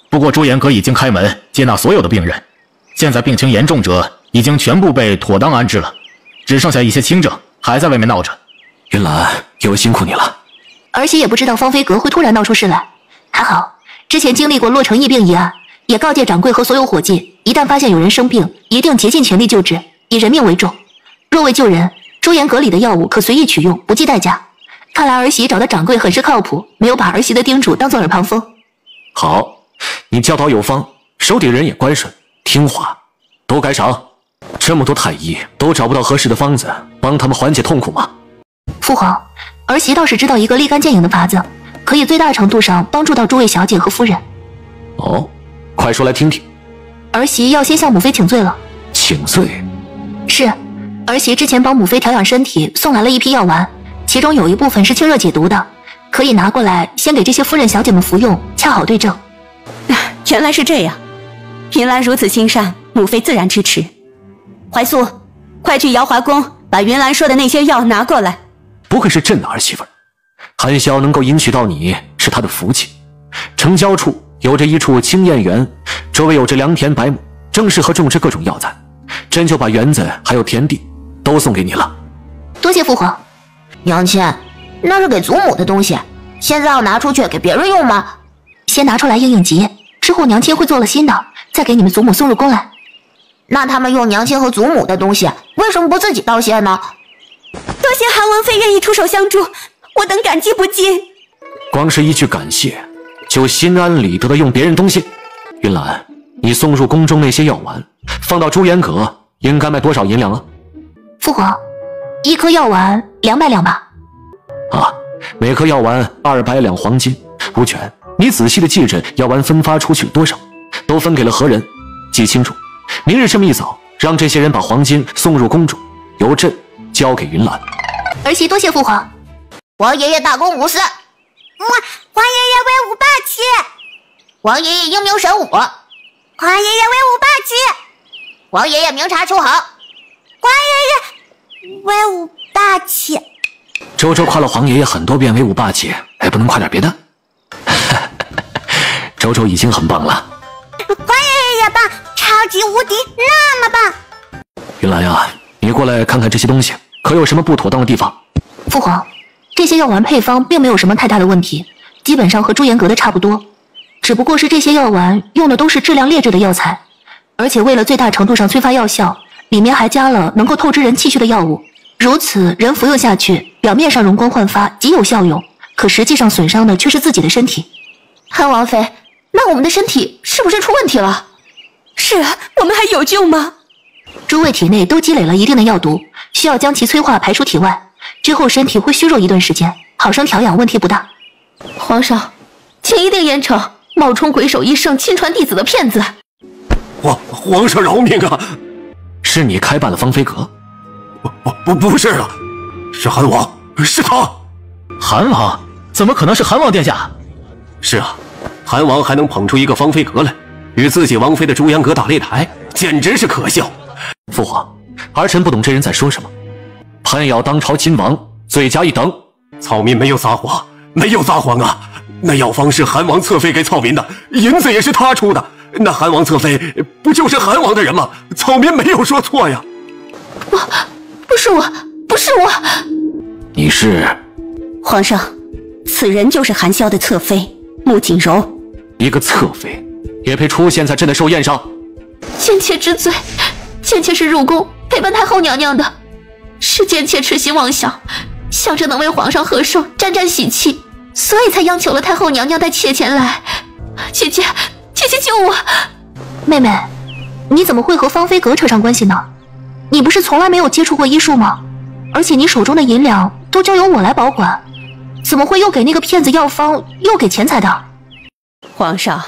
不过朱颜阁已经开门接纳所有的病人，现在病情严重者已经全部被妥当安置了，只剩下一些轻症还在外面闹着。云兰，又辛苦你了。儿媳也不知道方飞阁会突然闹出事来，还好之前经历过洛城疫病一案，也告诫掌柜和所有伙计，一旦发现有人生病，一定竭尽全力救治，以人命为重。若为救人，朱颜阁里的药物可随意取用，不计代价。看来儿媳找的掌柜很是靠谱，没有把儿媳的叮嘱当作耳旁风。好，你教导有方，手底人也乖顺听话，都该赏。这么多太医都找不到合适的方子帮他们缓解痛苦吗？父皇，儿媳倒是知道一个立竿见影的法子，可以最大程度上帮助到诸位小姐和夫人。哦，快说来听听。儿媳要先向母妃请罪了。请罪？是，儿媳之前帮母妃调养身体，送来了一批药丸，其中有一部分是清热解毒的，可以拿过来先给这些夫人小姐们服用，恰好对症。原来是这样，云兰如此心善，母妃自然支持。怀素，快去瑶华宫把云兰说的那些药拿过来。不愧是朕的儿媳妇，韩萧能够迎娶到你是她的福气。城郊处有着一处清燕园，周围有着良田百亩，正适合种植各种药材。朕就把园子还有田地都送给你了。多谢父皇。娘亲，那是给祖母的东西，现在要拿出去给别人用吗？先拿出来应应急，之后娘亲会做了新的，再给你们祖母送入宫来。那他们用娘亲和祖母的东西，为什么不自己道谢呢？多谢韩王妃愿意出手相助，我等感激不尽。光是一句感谢，就心安理得的用别人东西？云兰，你送入宫中那些药丸，放到朱颜阁应该卖多少银两啊？父皇，一颗药丸200两吧。啊，每颗药丸200两黄金。无权，你仔细的记着药丸分发出去多少，都分给了何人，记清楚。明日这么一早，让这些人把黄金送入宫中，由朕交给云兰。儿媳多谢父皇。王爷爷大公无私，皇爷爷威武霸气，王爷爷英明神武，皇爷爷威武霸气，王爷爷明察秋毫，皇爷爷威武霸气。周周夸了皇爷爷很多遍威武霸气，还不能夸点别的？周周已经很棒了。皇爷爷也棒，超级无敌，那么棒。云兰呀，你过来看看这些东西，可有什么不妥当的地方？父皇，这些药丸配方并没有什么太大的问题，基本上和朱颜阁的差不多，只不过是这些药丸用的都是质量劣质的药材，而且为了最大程度上催发药效，里面还加了能够透支人气血的药物。如此，人服用下去，表面上容光焕发，极有效用，可实际上损伤的却是自己的身体。韩王妃，那我们的身体是不是出问题了？是啊，我们还有救吗？诸位体内都积累了一定的药毒，需要将其催化排出体外，之后身体会虚弱一段时间，好生调养问题不大。皇上，请一定严惩冒充鬼手医圣亲传弟子的骗子。皇上饶命啊！是你开办了芳菲阁？不是啊，是韩王，是他。韩王？怎么可能是韩王殿下？是啊，韩王还能捧出一个芳菲阁来，与自己王妃的朱颜阁打擂台，简直是可笑。父皇，儿臣不懂这人在说什么。攀咬当朝亲王，罪加一等。草民没有撒谎，没有撒谎啊！那药方是韩王侧妃给草民的，银子也是他出的。那韩王侧妃不就是韩王的人吗？草民没有说错呀。不是我。你是？皇上，此人就是韩萧的侧妃穆锦柔。一个侧妃也配出现在朕的寿宴上？贱妾知罪，贱妾是入宫陪伴太后娘娘的，是贱妾痴心妄想，想着能为皇上贺寿，沾沾喜气，所以才央求了太后娘娘带妾前来。姐姐救我！妹妹，你怎么会和芳菲阁扯上关系呢？你不是从来没有接触过医术吗？而且你手中的银两都交由我来保管，怎么会又给那个骗子药方，又给钱财的？皇上，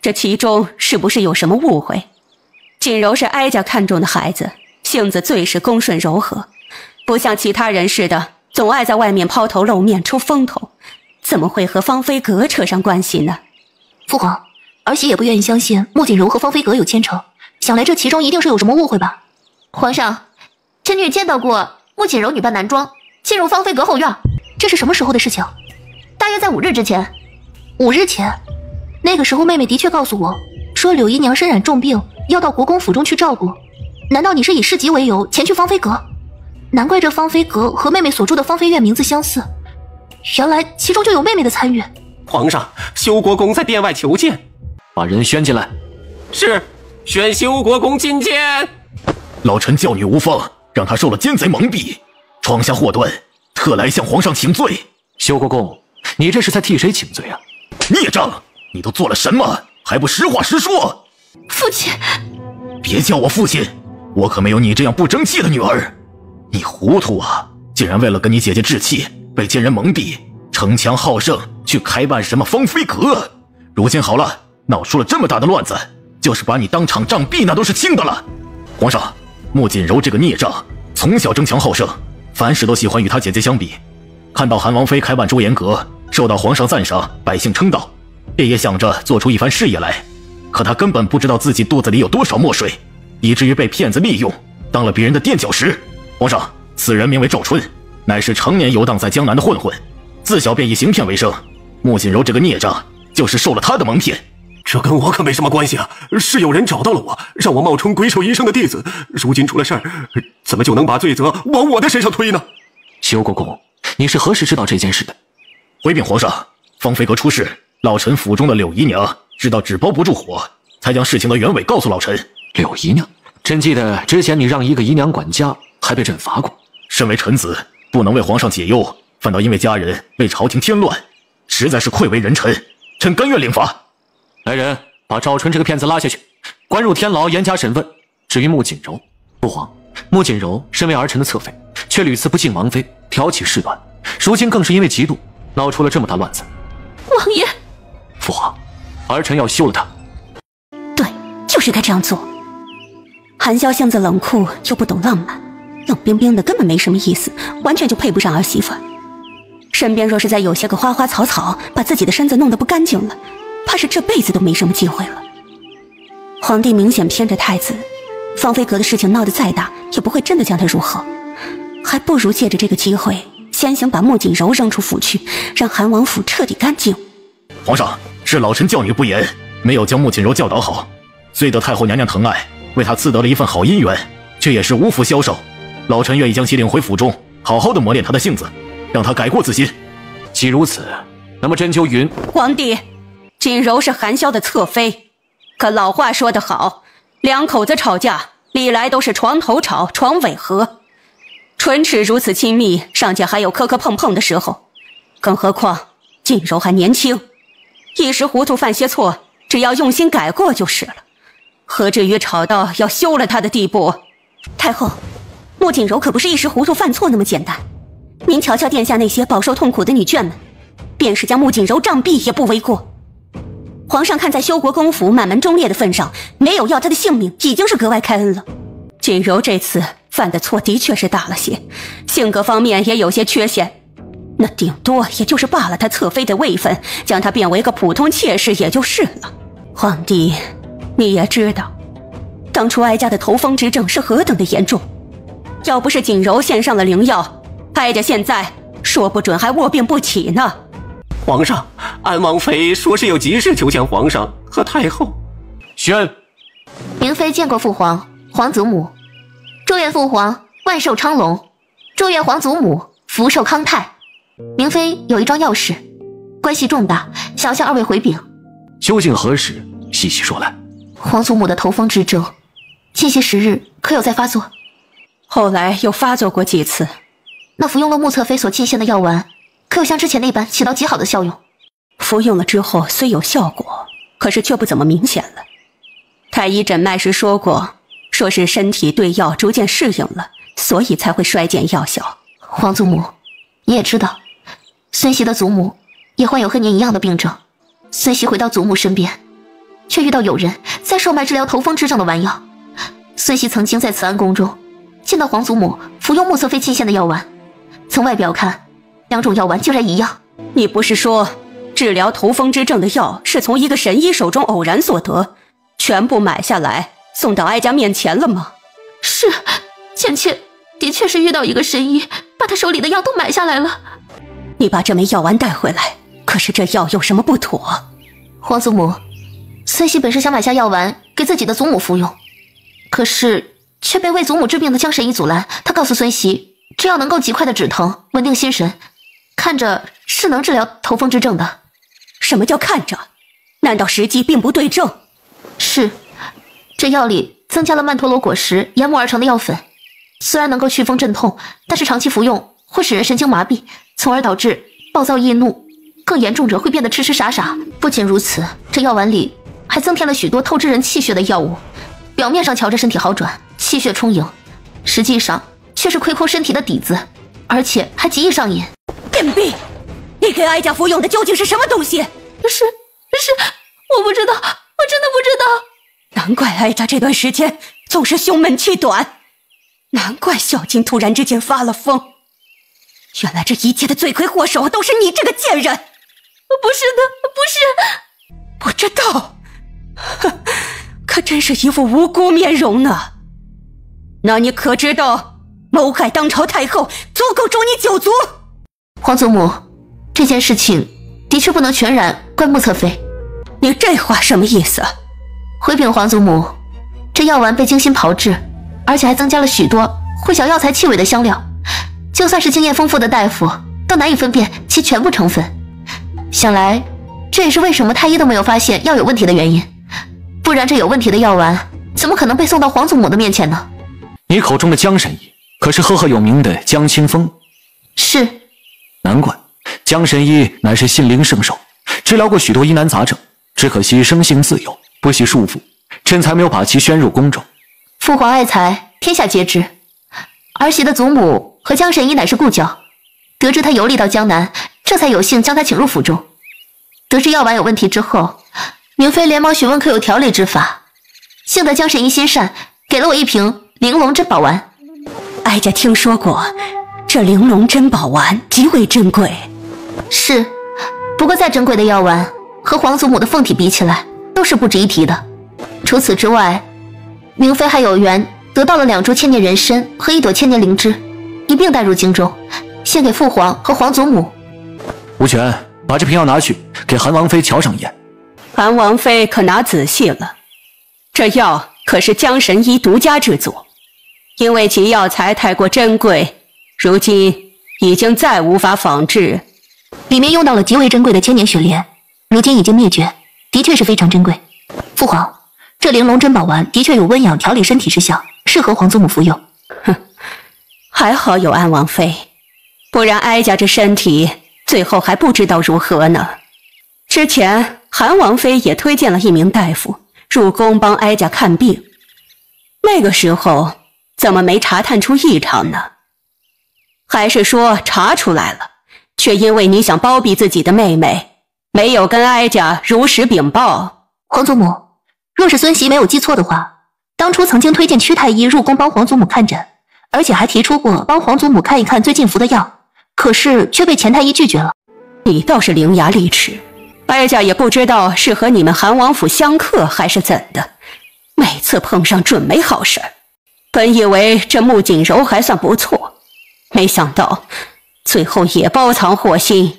这其中是不是有什么误会？锦柔是哀家看中的孩子，性子最是恭顺柔和，不像其他人似的，总爱在外面抛头露面出风头，怎么会和芳菲阁扯上关系呢？父皇，儿媳也不愿意相信穆锦柔和芳菲阁有牵扯，想来这其中一定是有什么误会吧。皇上，臣女见到过穆锦柔女扮男装进入芳菲阁后院，这是什么时候的事情？大约在5日之前。5日前？那个时候妹妹的确告诉我，说柳姨娘身染重病，要到国公府中去照顾。难道你是以市集为由前去芳菲阁？难怪这芳菲阁和妹妹所住的芳菲院名字相似，原来其中就有妹妹的参与。皇上，休国公在殿外求见。把人宣进来。是，宣休国公觐见。老臣教女无方，让他受了奸贼蒙蔽，闯下祸端，特来向皇上请罪。休国公，你这是在替谁请罪啊？孽障，你都做了什么，还不实话实说？父亲，别叫我父亲，我可没有你这样不争气的女儿。你糊涂啊，竟然为了跟你姐姐置气，被奸人蒙蔽，逞强好胜，去开办什么芳菲阁。如今好了，闹出了这么大的乱子，就是把你当场杖毙那都是轻的了。皇上，穆锦柔这个孽障，从小争强好胜，凡事都喜欢与他姐姐相比。看到韩王妃开办朱颜阁，受到皇上赞赏，百姓称道，便也想着做出一番事业来。可他根本不知道自己肚子里有多少墨水，以至于被骗子利用，当了别人的垫脚石。皇上，此人名为赵春，乃是常年游荡在江南的混混，自小便以行骗为生。穆锦柔这个孽障，就是受了他的蒙骗。这跟我可没什么关系啊！是有人找到了我，让我冒充鬼手医生的弟子。如今出了事儿，怎么就能把罪责往我的身上推呢？休国公，你是何时知道这件事的？回禀皇上，芳菲阁出事，老臣府中的柳姨娘知道纸包不住火，才将事情的原委告诉老臣。柳姨娘？朕记得之前你让一个姨娘管家，还被朕罚过。身为臣子，不能为皇上解忧，反倒因为家人为朝廷添乱，实在是愧为人臣，臣甘愿领罚。来人，把赵春这个骗子拉下去，关入天牢，严加审问。至于穆锦柔，父皇，穆锦柔身为儿臣的侧妃，却屡次不敬王妃，挑起事端，如今更是因为嫉妒，闹出了这么大乱子。王爷，父皇，儿臣要休了他。对，就是该这样做。韩萧性子冷酷又不懂浪漫，冷冰冰的根本没什么意思，完全就配不上儿媳妇。身边若是再有些个花花草草，把自己的身子弄得不干净了，怕是这辈子都没什么机会了。皇帝明显偏着太子，芳菲阁的事情闹得再大，也不会真的将他如何，还不如借着这个机会，先行把穆锦柔扔出府去，让韩王府彻底干净。皇上，是老臣教女不严，没有将穆锦柔教导好，虽得太后娘娘疼爱，为她赐得了一份好姻缘，却也是无福消受。老臣愿意将其领回府中，好好的磨练她的性子。让他改过自新。既如此，那么针灸云……皇帝，锦柔是韩萧的侧妃，可老话说得好，两口子吵架历来都是床头吵，床尾和。唇齿如此亲密，尚且还有磕磕碰碰的时候，更何况锦柔还年轻，一时糊涂犯些错，只要用心改过就是了，何至于吵到要休了他的地步？太后，穆锦柔可不是一时糊涂犯错那么简单。您瞧瞧殿下那些饱受痛苦的女眷们，便是将穆锦柔杖毙也不为过。皇上看在修国公府满门忠烈的份上，没有要她的性命，已经是格外开恩了。锦柔这次犯的错的确是大了些，性格方面也有些缺陷，那顶多也就是罢了她侧妃的位分，将她变为个普通妾室也就是了。皇帝，你也知道，当初哀家的头风之症是何等的严重，要不是锦柔献上了灵药，哀家现在说不准还卧病不起呢。皇上，安王妃说是有急事求见皇上和太后。宣，明妃见过父皇、皇祖母，祝愿父皇万寿昌隆，祝愿皇祖母福寿康泰。明妃有一桩要事，关系重大，想要向二位回禀。究竟何事？细细说来。皇祖母的头风之症，近些时日可有再发作？后来又发作过几次。那服用了穆侧妃所进献的药丸，可有像之前那般起到极好的效用？服用了之后虽有效果，可是却不怎么明显了。太医诊脉时说过，说是身体对药逐渐适应了，所以才会衰减药效。皇祖母，你也知道，孙熙的祖母也患有和您一样的病症。孙熙回到祖母身边，却遇到有人在售卖治疗头风之症的丸药。孙熙曾经在慈安宫中见到皇祖母服用穆侧妃进献的药丸，从外表看，两种药丸竟然一样。你不是说治疗头风之症的药是从一个神医手中偶然所得，全部买下来送到哀家面前了吗？是，倩倩的确是遇到一个神医，把他手里的药都买下来了。你把这枚药丸带回来，可是这药有什么不妥？皇祖母，孙熙本是想买下药丸给自己的祖母服用，可是却被为祖母治病的江神医阻拦。他告诉孙熙，这药能够极快的止疼，稳定心神，看着是能治疗头风之症的。什么叫看着？难道实际并不对症？是，这药里增加了曼陀罗果实研磨而成的药粉，虽然能够祛风镇痛，但是长期服用会使人神经麻痹，从而导致暴躁易怒，更严重者会变得痴痴傻傻。不仅如此，这药丸里还增添了许多透支人气血的药物，表面上瞧着身体好转，气血充盈，实际上却是亏空身体的底子，而且还极易上瘾。贱婢，你给哀家服用的究竟是什么东西？是，我不知道，我真的不知道。难怪哀家这段时间总是胸闷气短，难怪小金突然之间发了疯。原来这一切的罪魁祸首都是你这个贱人！不是的，不知道，哼，可真是一副无辜面容呢。那你可知道谋害当朝太后，足够诛你9族？皇祖母，这件事情的确不能全然怪穆侧妃。你这话什么意思？回禀皇祖母，这药丸被精心炮制，而且还增加了许多会小药材气味的香料，就算是经验丰富的大夫都难以分辨其全部成分。想来这也是为什么太医都没有发现药有问题的原因，不然这有问题的药丸怎么可能被送到皇祖母的面前呢？你口中的江神医可是赫赫有名的江清风？是。难怪江神医乃是心灵圣手，治疗过许多疑难杂症，只可惜生性自由，不惜束缚，朕才没有把其宣入宫中。父皇爱才，天下皆知，儿媳的祖母和江神医乃是故交，得知他游历到江南，这才有幸将他请入府中。得知药丸有问题之后，明妃连忙询问可有调理之法，幸得江神医心善，给了我一瓶玲珑珍宝丸。哀家听说过，这玲珑珍宝丸极为珍贵。是，不过再珍贵的药丸和皇祖母的凤体比起来，都是不值一提的。除此之外，明妃还有缘得到了2株千年人参和1朵千年灵芝，一并带入京中，献给父皇和皇祖母。无权，把这瓶药拿去，给韩王妃瞧上眼。韩王妃可拿仔细了，这药可是江神医独家制作，因为其药材太过珍贵，如今已经再无法仿制。里面用到了极为珍贵的千年血莲，如今已经灭绝，的确是非常珍贵。父皇，这玲珑珍宝丸的确有温养调理身体之效，适合皇祖母服用。哼，还好有安王妃，不然哀家这身体最后还不知道如何呢。之前韩王妃也推荐了一名大夫入宫帮哀家看病，那个时候怎么没查探出异常呢？还是说查出来了，却因为你想包庇自己的妹妹，没有跟哀家如实禀报？皇祖母，若是孙媳没有记错的话，当初曾经推荐屈太医入宫帮皇祖母看诊，而且还提出过帮皇祖母看一看最近服的药，可是却被钱太医拒绝了。你倒是伶牙俐齿，哀家也不知道是和你们韩王府相克还是怎的，每次碰上准没好事儿。本以为这穆锦柔还算不错，没想到最后也包藏祸心。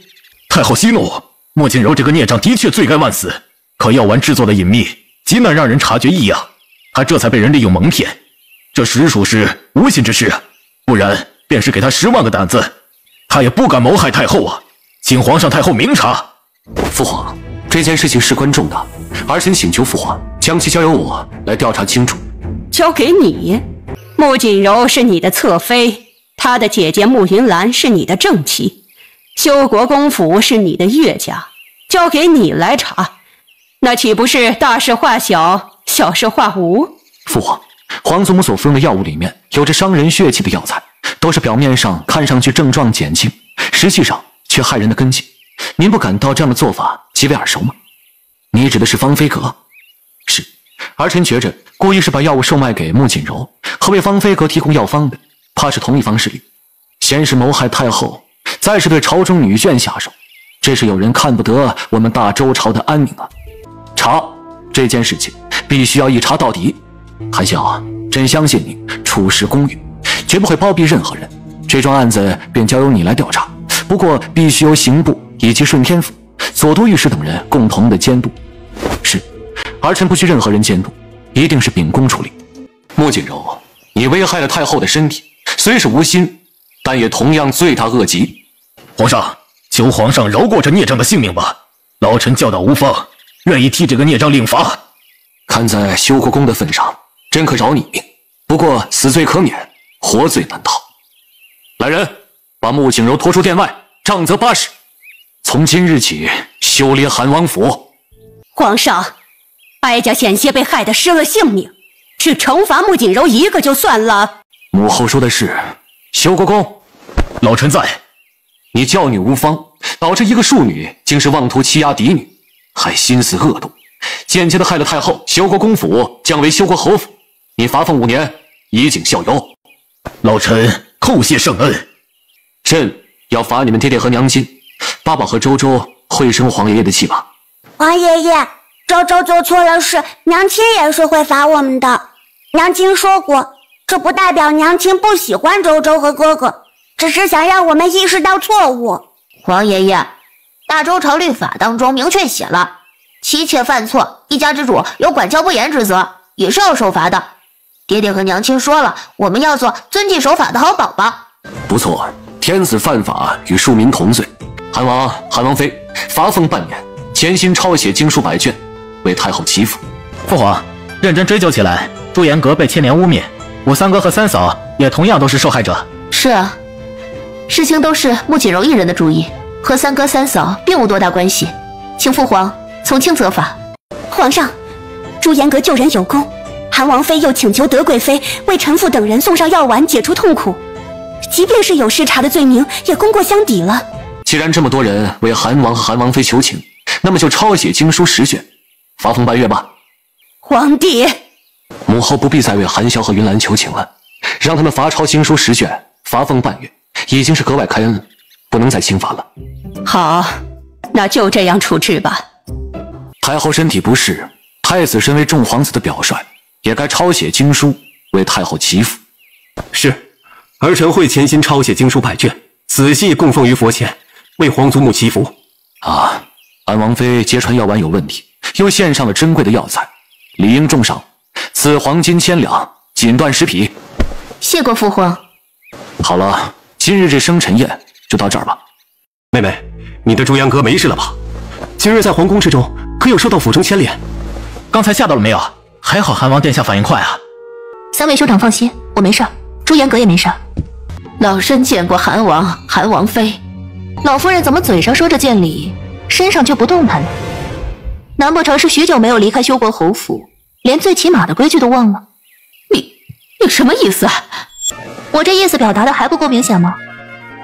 太后息怒，穆锦柔这个孽障的确罪该万死，可药丸制作的隐秘，极难让人察觉异样，他这才被人利用蒙骗，这实属是无心之事啊！不然便是给他10万个胆子，他也不敢谋害太后啊！请皇上太后明察。父皇，这件事情事关重大，儿臣请求父皇将其交由我来调查清楚。交给你？穆锦柔是你的侧妃，她的姐姐穆云兰是你的正妻，修国公府是你的岳家，交给你来查，那岂不是大事化小，小事化无？父皇，皇祖母所服用的药物里面有着伤人血气的药材，都是表面上看上去症状减轻，实际上却害人的根基。您不感到这样的做法极为耳熟吗？你指的是芳菲阁？是，儿臣觉着故意是把药物售卖给穆锦柔，和为芳菲阁提供药方的，怕是同一方势力。先是谋害太后，再是对朝中女眷下手，这是有人看不得我们大周朝的安宁啊！查这件事情必须要一查到底。韩笑，朕相信你处事公允，绝不会包庇任何人。这桩案子便交由你来调查，不过必须由刑部以及顺天府、左都御史等人共同的监督。是，儿臣不需任何人监督，一定是秉公处理。穆锦柔，你危害了太后的身体，虽是无心，但也同样罪大恶极。皇上，求皇上饶过这孽障的性命吧！老臣教导无方，愿意替这个孽障领罚。看在修国公的份上，朕可饶你命，不过死罪可免，活罪难逃。来人，把穆锦柔拖出殿外，杖责80。从今日起，休离韩王府。皇上，哀家险些被害得失了性命，只惩罚穆锦柔一个就算了。母后说的是，修国公，老臣在。你教女无方，导致一个庶女竟是妄图欺压嫡女，还心思恶毒，间接的害了太后。修国公府降为修国侯府，你罚俸5年，以儆效尤。老臣叩谢圣恩。朕要罚你们爹爹和娘亲，八宝和周周会生皇爷爷的气吗？皇爷爷，周周做错了事，娘亲也是会罚我们的。娘亲说过，这不代表娘亲不喜欢周周和哥哥，只是想让我们意识到错误。皇爷爷，大周朝律法当中明确写了，妻妾犯错，一家之主有管教不严之责，也是要受罚的。爹爹和娘亲说了，我们要做遵纪守法的好宝宝。不错，天子犯法与庶民同罪。韩王、韩王妃罚俸半年，潜心抄写经书100卷，为太后祈福。父皇，认真追究起来，朱颜阁被千年污蔑，我三哥和三嫂也同样都是受害者。是啊，事情都是穆锦柔一人的主意，和三哥三嫂并无多大关系，请父皇从轻责罚。皇上，朱颜阁救人有功，韩王妃又请求德贵妃为臣妇等人送上药丸解除痛苦，即便是有失察的罪名，也功过相抵了。既然这么多人为韩王和韩王妃求情，那么就抄写经书10卷，罚俸半月吧。皇帝，母后不必再为韩萧和云兰求情了，让他们罚抄经书10卷，罚俸半月，已经是格外开恩了，不能再轻罚了。好，那就这样处置吧。太后身体不适，太子身为众皇子的表率，也该抄写经书为太后祈福。是，儿臣会潜心抄写经书100卷，仔细供奉于佛前，为皇祖母祈福。啊，安王妃揭穿药丸有问题，又献上了珍贵的药材，理应重赏，赐黄金1000两，锦缎10匹。谢过父皇。好了，今日这生辰宴就到这儿吧。妹妹，你的朱颜阁没事了吧？今日在皇宫之中，可有受到府中牵连？刚才吓到了没有？还好韩王殿下反应快啊。三位兄长放心，我没事儿，朱颜阁也没事儿。老身见过韩王、韩王妃，老夫人怎么嘴上说着见礼，身上就不动弹呢？难不成是许久没有离开修国侯府，连最起码的规矩都忘了？你什么意思啊？我这意思表达的还不够明显吗？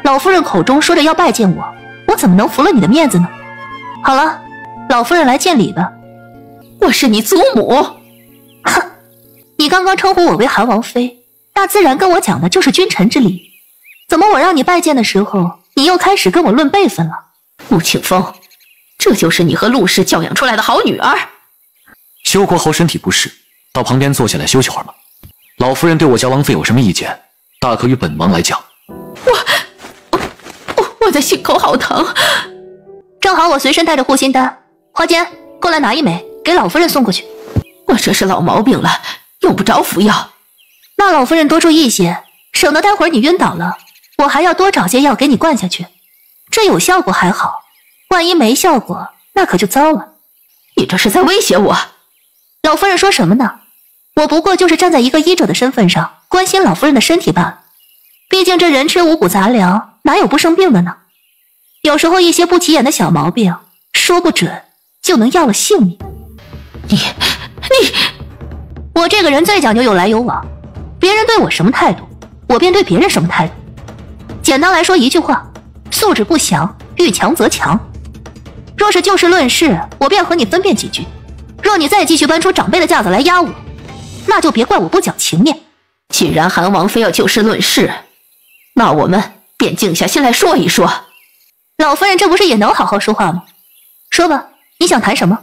老夫人口中说着要拜见我，我怎么能服了你的面子呢？好了，老夫人来见礼吧。我是你祖母。哼，你刚刚称呼我为韩王妃，那自然跟我讲的就是君臣之礼。怎么我让你拜见的时候，你又开始跟我论辈分了？穆庆风，这就是你和陆氏教养出来的好女儿。修国侯身体不适，到旁边坐下来休息会儿吧。老夫人对我家王妃有什么意见，大可与本王来讲。我的心口好疼。正好我随身带着护心丹，花间过来拿一枚，给老夫人送过去。我这是老毛病了，用不着服药。那老夫人多注意些，省得待会儿你晕倒了，我还要多找些药给你灌下去。这有效果还好，万一没效果，那可就糟了。你这是在威胁我？老夫人说什么呢？我不过就是站在一个医者的身份上，关心老夫人的身体罢了。毕竟这人吃五谷杂粮，哪有不生病的呢？有时候一些不起眼的小毛病，说不准就能要了性命。我这个人最讲究有来有往，别人对我什么态度，我便对别人什么态度。简单来说一句话，素质不详，遇强则强。若是就事论事，我便和你分辨几句。若你再继续搬出长辈的架子来压我，那就别怪我不讲情面。既然韩王妃要就事论事，那我们便静下心来说一说。老夫人这不是也能好好说话吗？说吧，你想谈什么？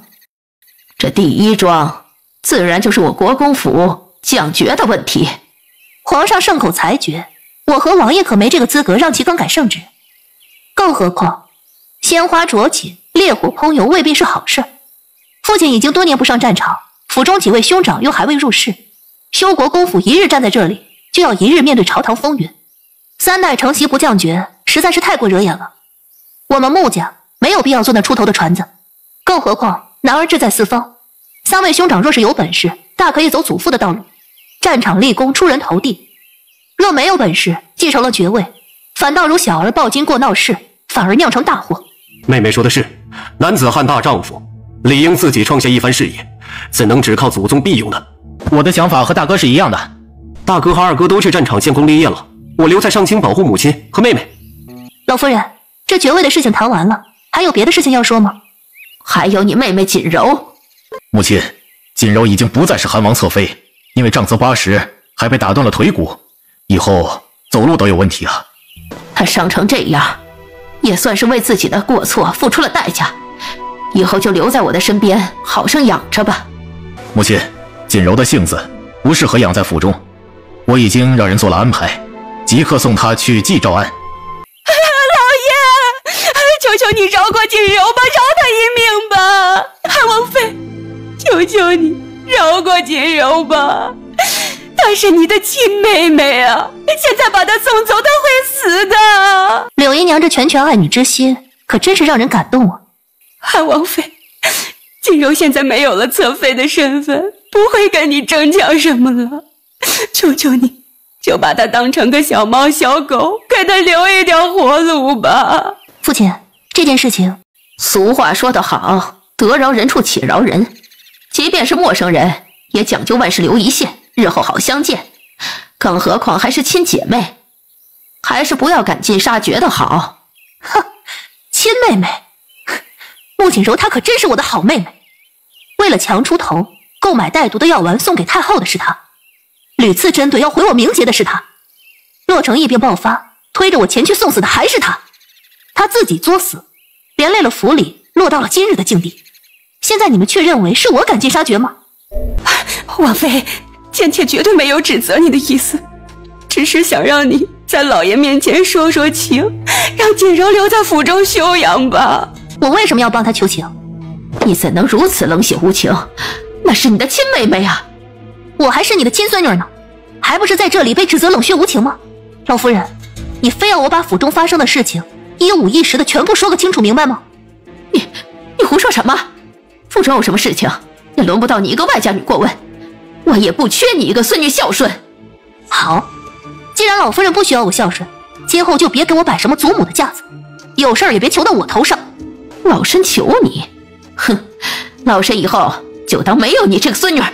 这第一桩自然就是我国公府降爵的问题。皇上圣口裁决，我和王爷可没这个资格让其更改圣旨。更何况鲜花着锦，烈火烹油未必是好事。父亲已经多年不上战场，府中几位兄长又还未入仕，修国公府一日站在这里，就要一日面对朝堂风云。3代承袭不降爵，实在是太过惹眼了。我们穆家没有必要做那出头的船子，更何况男儿志在四方。3位兄长若是有本事，大可以走祖父的道路，战场立功，出人头地。若没有本事，继承了爵位，反倒如小儿抱金过闹事，反而酿成大祸。妹妹说的是，男子汉大丈夫，理应自己创下一番事业，怎能只靠祖宗庇佑呢？我的想法和大哥是一样的。大哥和二哥都去战场建功立业了，我留在上京保护母亲和妹妹。老夫人，这爵位的事情谈完了，还有别的事情要说吗？还有你妹妹锦柔。母亲，锦柔已经不再是韩王侧妃，因为杖责80，还被打断了腿骨，以后走路都有问题啊。她伤成这样，也算是为自己的过错付出了代价，以后就留在我的身边，好生养着吧。母亲，锦柔的性子不适合养在府中，我已经让人做了安排，即刻送她去冀州安。老爷，求求你饶过锦柔吧，饶她一命吧！韩王妃，求求你饶过锦柔吧，她是你的亲妹妹啊，现在把她送走，她会死的。柳姨娘这拳拳爱女之心，可真是让人感动啊。韩王妃，锦柔现在没有了侧妃的身份，不会跟你争抢什么了，求求你，就把她当成个小猫小狗，给她留一条活路吧。父亲，这件事情，俗话说得好，得饶人处且饶人，即便是陌生人，也讲究万事留一线，日后好相见。更何况还是亲姐妹，还是不要赶尽杀绝的好。哼，亲妹妹，穆锦柔她可真是我的好妹妹。为了强出头，购买带毒的药丸送给太后的是她，屡次针对要毁我名节的是她，洛城疫病爆发，推着我前去送死的还是她。她自己作死，连累了府里，落到了今日的境地。现在你们却认为是我赶尽杀绝吗？王妃，贱妾绝对没有指责你的意思，只是想让你在老爷面前说说情，让锦柔留在府中休养吧。我为什么要帮她求情？你怎能如此冷血无情？那是你的亲妹妹啊！我还是你的亲孙女呢，还不是在这里被指责冷血无情吗？老夫人，你非要我把府中发生的事情一五一十的全部说个清楚明白吗？你胡说什么？府中有什么事情，也轮不到你一个外家女过问。我也不缺你一个孙女孝顺。好，既然老夫人不需要我孝顺，今后就别给我摆什么祖母的架子，有事儿也别求到我头上。老身求你，哼，老身以后就当没有你这个孙女儿。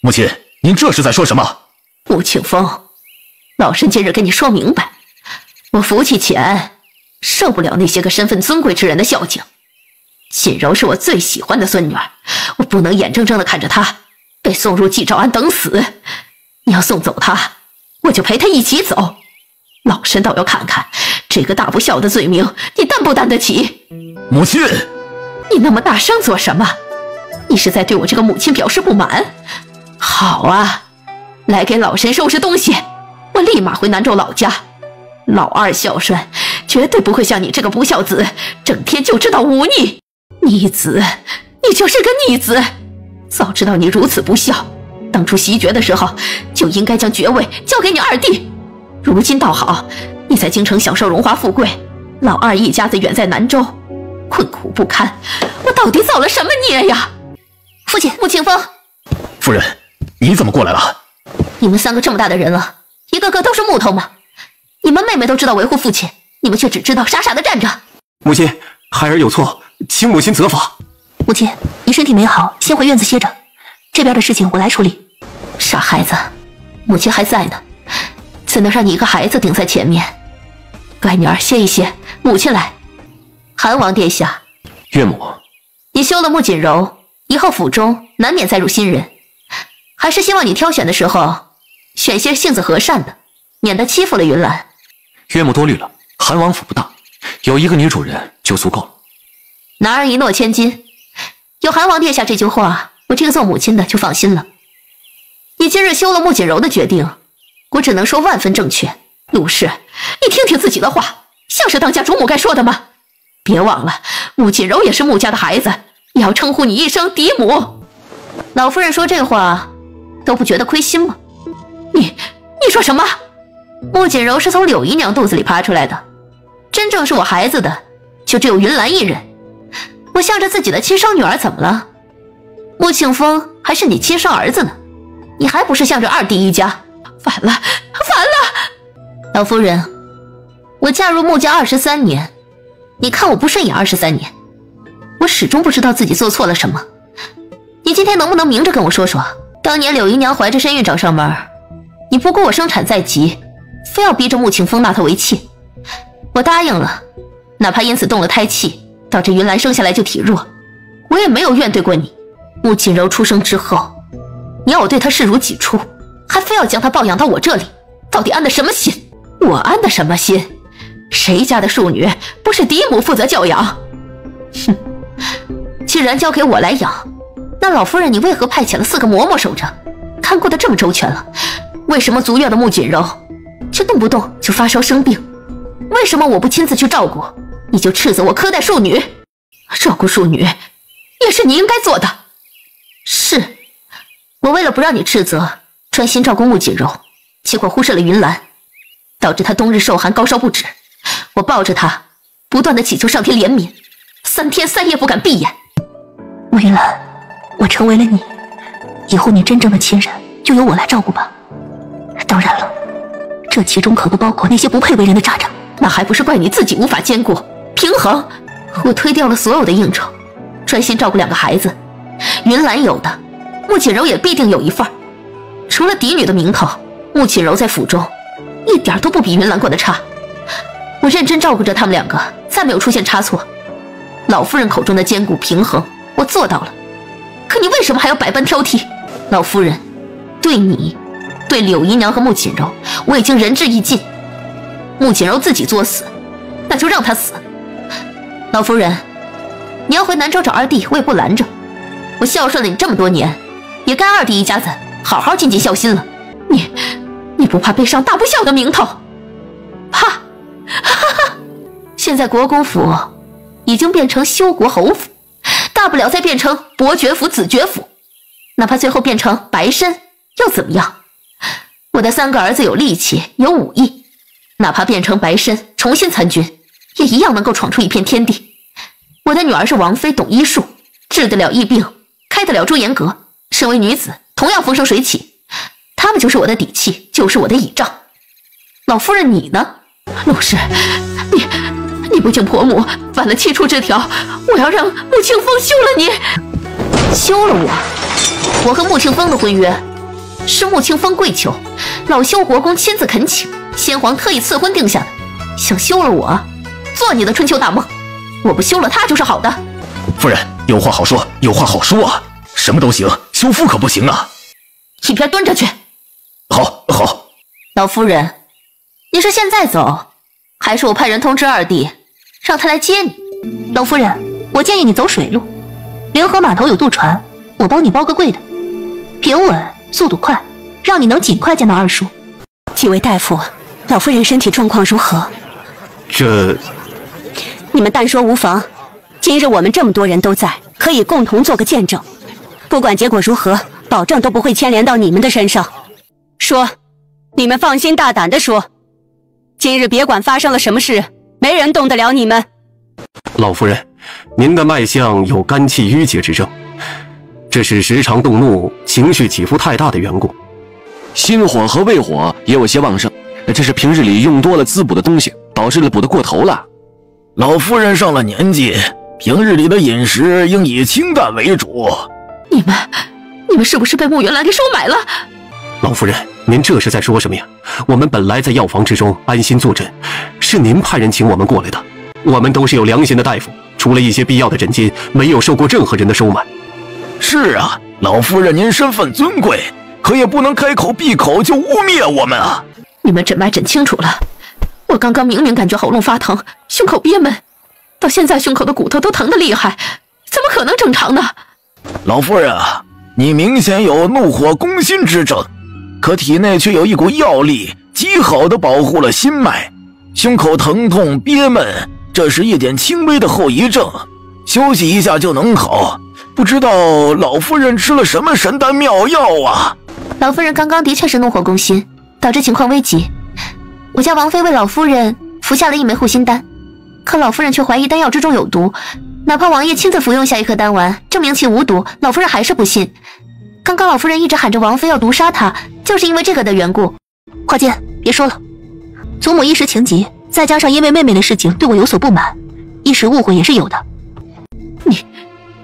母亲，您这是在说什么？穆庆风，老身今日跟你说明白，我福气浅，受不了那些个身份尊贵之人的孝敬。锦柔是我最喜欢的孙女儿，我不能眼睁睁地看着她被送入纪兆庵等死。你要送走她，我就陪她一起走。老身倒要看看这个大不孝的罪名，你担不担得起？母亲，你那么大声做什么？你是在对我这个母亲表示不满？好啊，来给老身收拾东西，我立马回南州老家。老二孝顺，绝对不会像你这个不孝子，整天就知道忤逆。逆子，你就是个逆子！早知道你如此不孝，当初袭爵的时候就应该将爵位交给你二弟。如今倒好，你在京城享受荣华富贵，老二一家子远在南州，困苦不堪。我到底造了什么孽呀？父亲，穆庆风，夫人，你怎么过来了？你们三个这么大的人了，一个个都是木头吗？你们妹妹都知道维护父亲，你们却只知道傻傻的站着。母亲，孩儿有错，请母亲责罚。母亲，你身体没好，先回院子歇着，这边的事情我来处理。傻孩子，母亲还在呢，怎能让你一个孩子顶在前面？乖女儿歇一歇，母亲来。韩王殿下，岳母，你休了穆锦柔，以后府中难免再入新人，还是希望你挑选的时候选些性子和善的，免得欺负了云兰。岳母多虑了，韩王府不大，有一个女主人就足够了。男儿一诺千金，有韩王殿下这句话，我这个做母亲的就放心了。你今日休了穆锦柔的决定，我只能说万分正确。陆氏，你听听自己的话，像是当家主母该说的吗？别忘了，穆锦柔也是穆家的孩子，也要称呼你一声嫡母。老夫人说这话都不觉得亏心吗？你说什么？穆锦柔是从柳姨娘肚子里爬出来的，真正是我孩子的就只有云兰一人。我向着自己的亲生女儿怎么了？穆庆风还是你亲生儿子呢，你还不是向着二弟一家？反了！老夫人，我嫁入穆家23年，你看我不顺眼23年，我始终不知道自己做错了什么。你今天能不能明着跟我说说，当年柳姨娘怀着身孕找上门，你不顾我生产在即，非要逼着穆庆风纳她为妾，我答应了，哪怕因此动了胎气，导致云兰生下来就体弱，我也没有怨对过你。穆锦柔出生之后，你要我对她视如己出，还非要将她抱养到我这里，到底安的什么心？我安的什么心？谁家的庶女不是嫡母负责教养？哼，既然交给我来养，那老夫人你为何派遣了4个嬷嬷守着，看顾得这么周全了？为什么足月的穆锦柔却动不动就发烧生病？为什么我不亲自去照顾，你就斥责我苛待庶女？照顾庶女也是你应该做的。是，我为了不让你斥责，专心照顾穆锦柔，结果忽视了云兰，导致她冬日受寒高烧不止。我抱着她，不断的祈求上天怜悯，3天3夜不敢闭眼。穆云兰，我成为了你，以后你真正的亲人就由我来照顾吧。当然了，这其中可不包括那些不配为人的渣渣。那还不是怪你自己无法兼顾平衡。我推掉了所有的应酬，专心照顾2个孩子。云兰有的，穆锦柔也必定有一份。除了嫡女的名头，穆锦柔在府中一点都不比云兰过得差。我认真照顾着他们2个，再没有出现差错。老夫人口中的兼顾平衡，我做到了。可你为什么还要百般挑剔？老夫人，对你，对柳姨娘和穆锦柔，我已经仁至义尽。穆锦柔自己作死，那就让她死。老夫人，你要回南州找二弟，我也不拦着。我孝顺了你这么多年，也该二弟一家子好好尽尽孝心了。你不怕背上大不孝的名头？怕！现在国公府已经变成修国侯府，大不了再变成伯爵府、子爵府，哪怕最后变成白参又怎么样？我的3个儿子有力气，有武艺，哪怕变成白参重新参军，也一样能够闯出一片天地。我的女儿是王妃，懂医术，治得了疫病，开得了朱颜阁。身为女子，同样风生水起。她们就是我的底气，就是我的倚仗。老夫人，你呢？陆氏，你不敬婆母，犯了7出之条，我要让穆庆风休了你。休了我？我和穆庆风的婚约是穆庆风跪求，老修国公亲自恳请，先皇特意赐婚定下的。想休了我，做你的春秋大梦。我不休了他就是好的。夫人，有话好说，有话好说啊！什么都行，休夫可不行啊！一边蹲着去。好。老夫人，你是现在走，还是我派人通知二弟，让他来接你？老夫人，我建议你走水路，联合码头有渡船，我帮你包个柜的，平稳，速度快，让你能尽快见到二叔。几位大夫，老夫人身体状况如何？你们但说无妨，今日我们这么多人都在，可以共同做个见证。不管结果如何，保证都不会牵连到你们的身上。说，你们放心大胆地说，今日别管发生了什么事，没人动得了你们。老夫人，您的脉象有肝气郁结之症，这是时常动怒、情绪起伏太大的缘故。心火和胃火也有些旺盛，这是平日里用多了滋补的东西，导致了补得过头了。老夫人上了年纪，平日里的饮食应以清淡为主。你们是不是被穆云兰给收买了？老夫人，您这是在说什么呀？我们本来在药房之中安心坐诊，是您派人请我们过来的。我们都是有良心的大夫，除了一些必要的诊金，没有受过任何人的收买。是啊，老夫人您身份尊贵，可也不能开口闭口就污蔑我们啊！你们诊脉诊清楚了，我刚刚明明感觉喉咙发疼，胸口憋闷，到现在胸口的骨头都疼得厉害，怎么可能正常呢？老夫人啊，你明显有怒火攻心之症，可体内却有一股药力，极好的保护了心脉。胸口疼痛憋闷，这是一点轻微的后遗症，休息一下就能好。不知道老夫人吃了什么神丹妙药啊？老夫人刚刚的确是怒火攻心，导致情况危急。我家王妃为老夫人服下了一枚护心丹，可老夫人却怀疑丹药之中有毒，哪怕王爷亲自服用下一颗丹丸，证明其无毒，老夫人还是不信。刚刚老夫人一直喊着王妃要毒杀她，就是因为这个的缘故。华坚，别说了，祖母一时情急，再加上因为妹妹的事情对我有所不满，一时误会也是有的。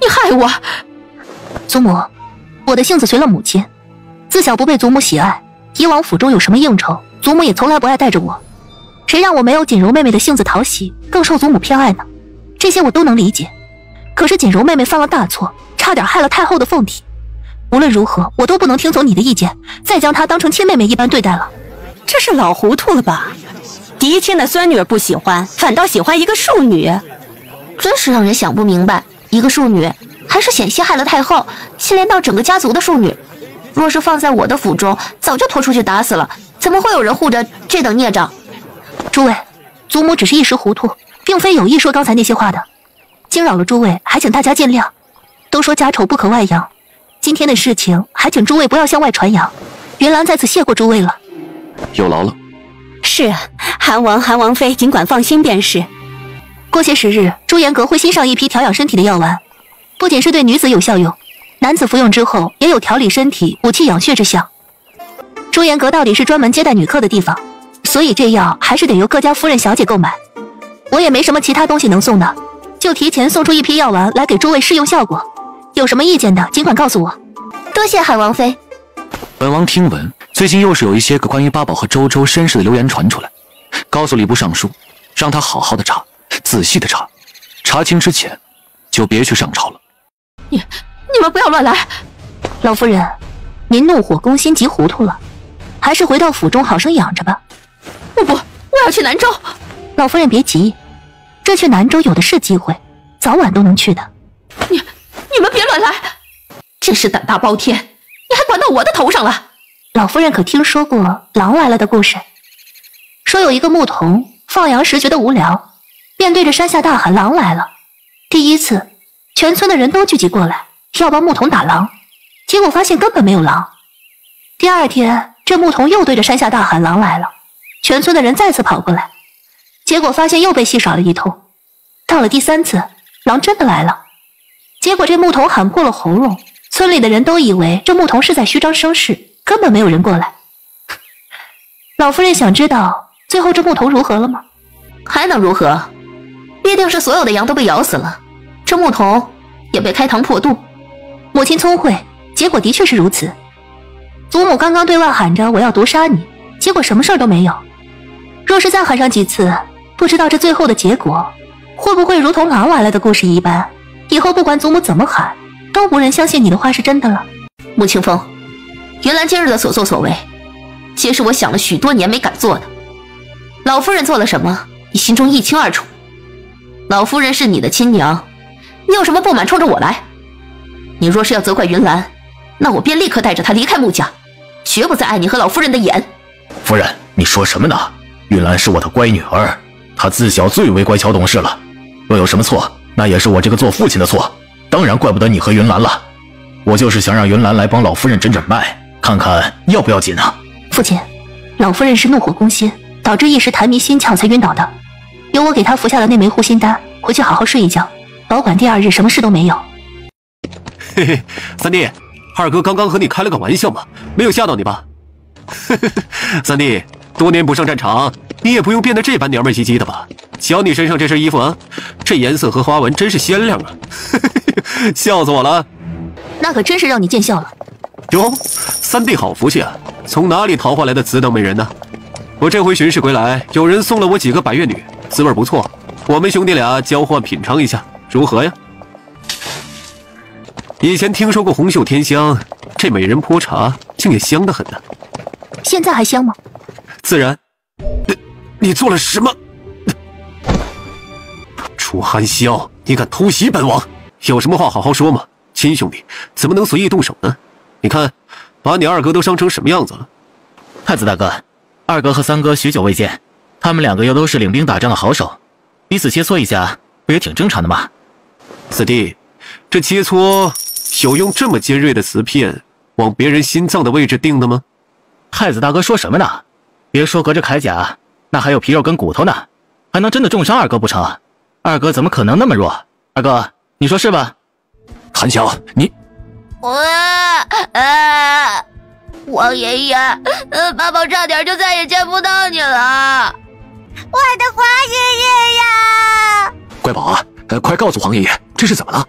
你害我！祖母，我的性子随了母亲，自小不被祖母喜爱，以往府中有什么应酬，祖母也从来不爱带着我。谁让我没有锦柔妹妹的性子讨喜，更受祖母偏爱呢？这些我都能理解。可是锦柔妹妹犯了大错，差点害了太后的凤体。无论如何，我都不能听从你的意见，再将她当成亲妹妹一般对待了。这是老糊涂了吧？嫡亲的孙女不喜欢，反倒喜欢一个庶女，真是让人想不明白。一个庶女，还是险些害了太后，牵连到整个家族的庶女。若是放在我的府中，早就拖出去打死了，怎么会有人护着这等孽障？诸位，祖母只是一时糊涂，并非有意说刚才那些话的，惊扰了诸位，还请大家见谅。都说家丑不可外扬，今天的事情还请诸位不要向外传扬。云兰在此谢过诸位了。有劳了。是啊，韩王妃尽管放心便是。过些时日，朱颜阁会新上一批调养身体的药丸，不仅是对女子有效用，男子服用之后也有调理身体、补气养血之效。朱颜阁到底是专门接待女客的地方，所以这药还是得由各家夫人小姐购买。我也没什么其他东西能送的，就提前送出一批药丸来给诸位试用效果。有什么意见的，尽管告诉我。多谢海王妃。本王听闻，最近又是有一些个关于八宝和周周身世的流言传出来，告诉礼部尚书，让他好好的查。仔细的查，查清之前就别去上朝了。你们不要乱来！老夫人，您怒火攻心急糊涂了，还是回到府中好生养着吧。我要去南州。老夫人别急，这去南州有的是机会，早晚都能去的。你们别乱来！真是胆大包天，你还管到我的头上了。老夫人可听说过狼来了的故事？说有一个牧童放羊时觉得无聊，便对着山下大喊狼来了。第一次，全村的人都聚集过来，要帮牧童打狼，结果发现根本没有狼。第二天，这牧童又对着山下大喊狼来了，全村的人再次跑过来，结果发现又被戏耍了一通。到了第3次，狼真的来了，结果这牧童喊破了喉咙，村里的人都以为这牧童是在虚张声势，根本没有人过来。老夫人想知道最后这牧童如何了吗？还能如何？必定是所有的羊都被咬死了，这牧童也被开膛破肚。母亲聪慧，结果的确是如此。祖母刚刚对外喊着我要毒杀你，结果什么事儿都没有。若是再喊上几次，不知道这最后的结果会不会如同狼来了的故事一般，以后不管祖母怎么喊，都无人相信你的话是真的了。穆清风，云兰今日的所作所为，皆是我想了许多年没敢做的。老夫人做了什么，你心中一清二楚。老夫人是你的亲娘，你有什么不满冲着我来？你若是要责怪云兰，那我便立刻带着她离开穆家，绝不再碍你和老夫人的眼。夫人，你说什么呢？云兰是我的乖女儿，她自小最为乖巧懂事了，若有什么错，那也是我这个做父亲的错，当然怪不得你和云兰了。我就是想让云兰来帮老夫人诊诊脉，看看要不要紧啊。父亲，老夫人是怒火攻心，导致一时痰迷心窍才晕倒的，由我给她服下了那枚护心丹，回去好好睡一觉，保管第2日什么事都没有。嘿嘿，三弟，二哥刚刚和你开了个玩笑嘛，没有吓到你吧？三弟，多年不上战场，你也不用变得这般娘们唧唧的吧？瞧你身上这身衣服啊，这颜色和花纹真是鲜亮啊！笑死我了。那可真是让你见笑了。哟，三弟好福气啊！从哪里淘换来的此等美人呢？我这回巡视归来，有人送了我几个百越女，滋味不错，我们兄弟俩交换品尝一下，如何呀？以前听说过红袖添香，这美人泼茶竟也香得很呢。现在还香吗？自然。你做了什么？楚寒宵，你敢偷袭本王？有什么话好好说嘛！亲兄弟怎么能随意动手呢？你看，把你二哥都伤成什么样子了？太子大哥，二哥和三哥许久未见，他们2个又都是领兵打仗的好手，彼此切磋一下，不也挺正常的吗？四弟，这切磋有用这么尖锐的瓷片往别人心脏的位置钉的吗？太子大哥说什么呢？别说隔着铠甲，那还有皮肉跟骨头呢，还能真的重伤二哥不成？二哥怎么可能那么弱？二哥，你说是吧？韩晓，你……王爷爷，八宝差点就再也见不到你了。我的皇爷爷呀！乖宝啊，快告诉皇爷爷，这是怎么了？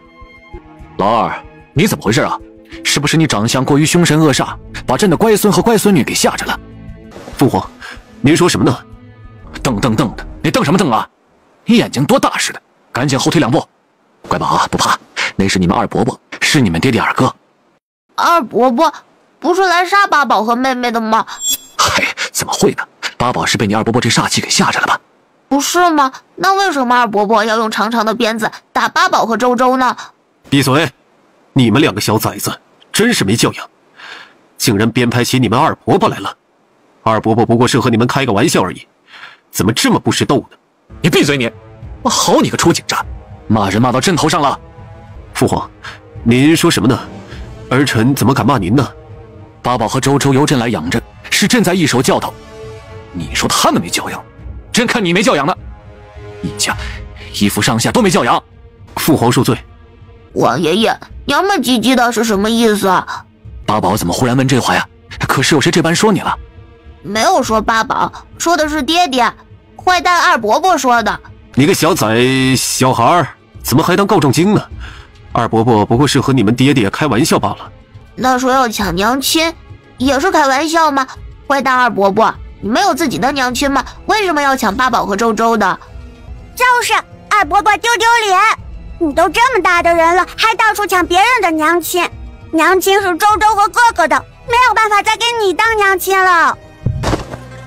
老二，你怎么回事啊？是不是你长相过于凶神恶煞，把朕的乖孙和乖孙女给吓着了？父皇，您说什么呢？瞪的，你瞪什么瞪啊？你眼睛多大似的？赶紧后退2步。乖宝啊，不怕，那是你们二伯伯，是你们爹爹二哥。二伯伯不是来杀八宝和妹妹的吗？嘿，怎么会呢？八宝是被你二伯伯这煞气给吓着了吧？不是吗？那为什么二伯伯要用长长的鞭子打八宝和周周呢？闭嘴！你们2个小崽子真是没教养，竟然编排起你们二伯伯来了。二伯伯不过是和你们开个玩笑而已，怎么这么不识逗呢？你闭嘴你！我好你个出警察，骂人骂到朕头上了。父皇，您说什么呢？儿臣怎么敢骂您呢？八宝和周周由朕来养着，是朕在一手教导。你说他们没教养，朕看你没教养呢。一家一夫上下都没教养。父皇恕罪。王爷爷，娘们唧唧的是什么意思啊？八宝怎么忽然问这话呀？可是有谁这般说你了？没有说八宝，说的是爹爹，坏蛋二伯伯说的。你个小小孩怎么还当告状精呢？二伯伯不过是和你们爹爹开玩笑罢了。那说要抢娘亲，也是开玩笑吗？坏蛋二伯伯，你没有自己的娘亲吗？为什么要抢八宝和周周的？就是二伯伯丢脸！你都这么大的人了，还到处抢别人的娘亲，娘亲是周周和哥哥的，没有办法再给你当娘亲了。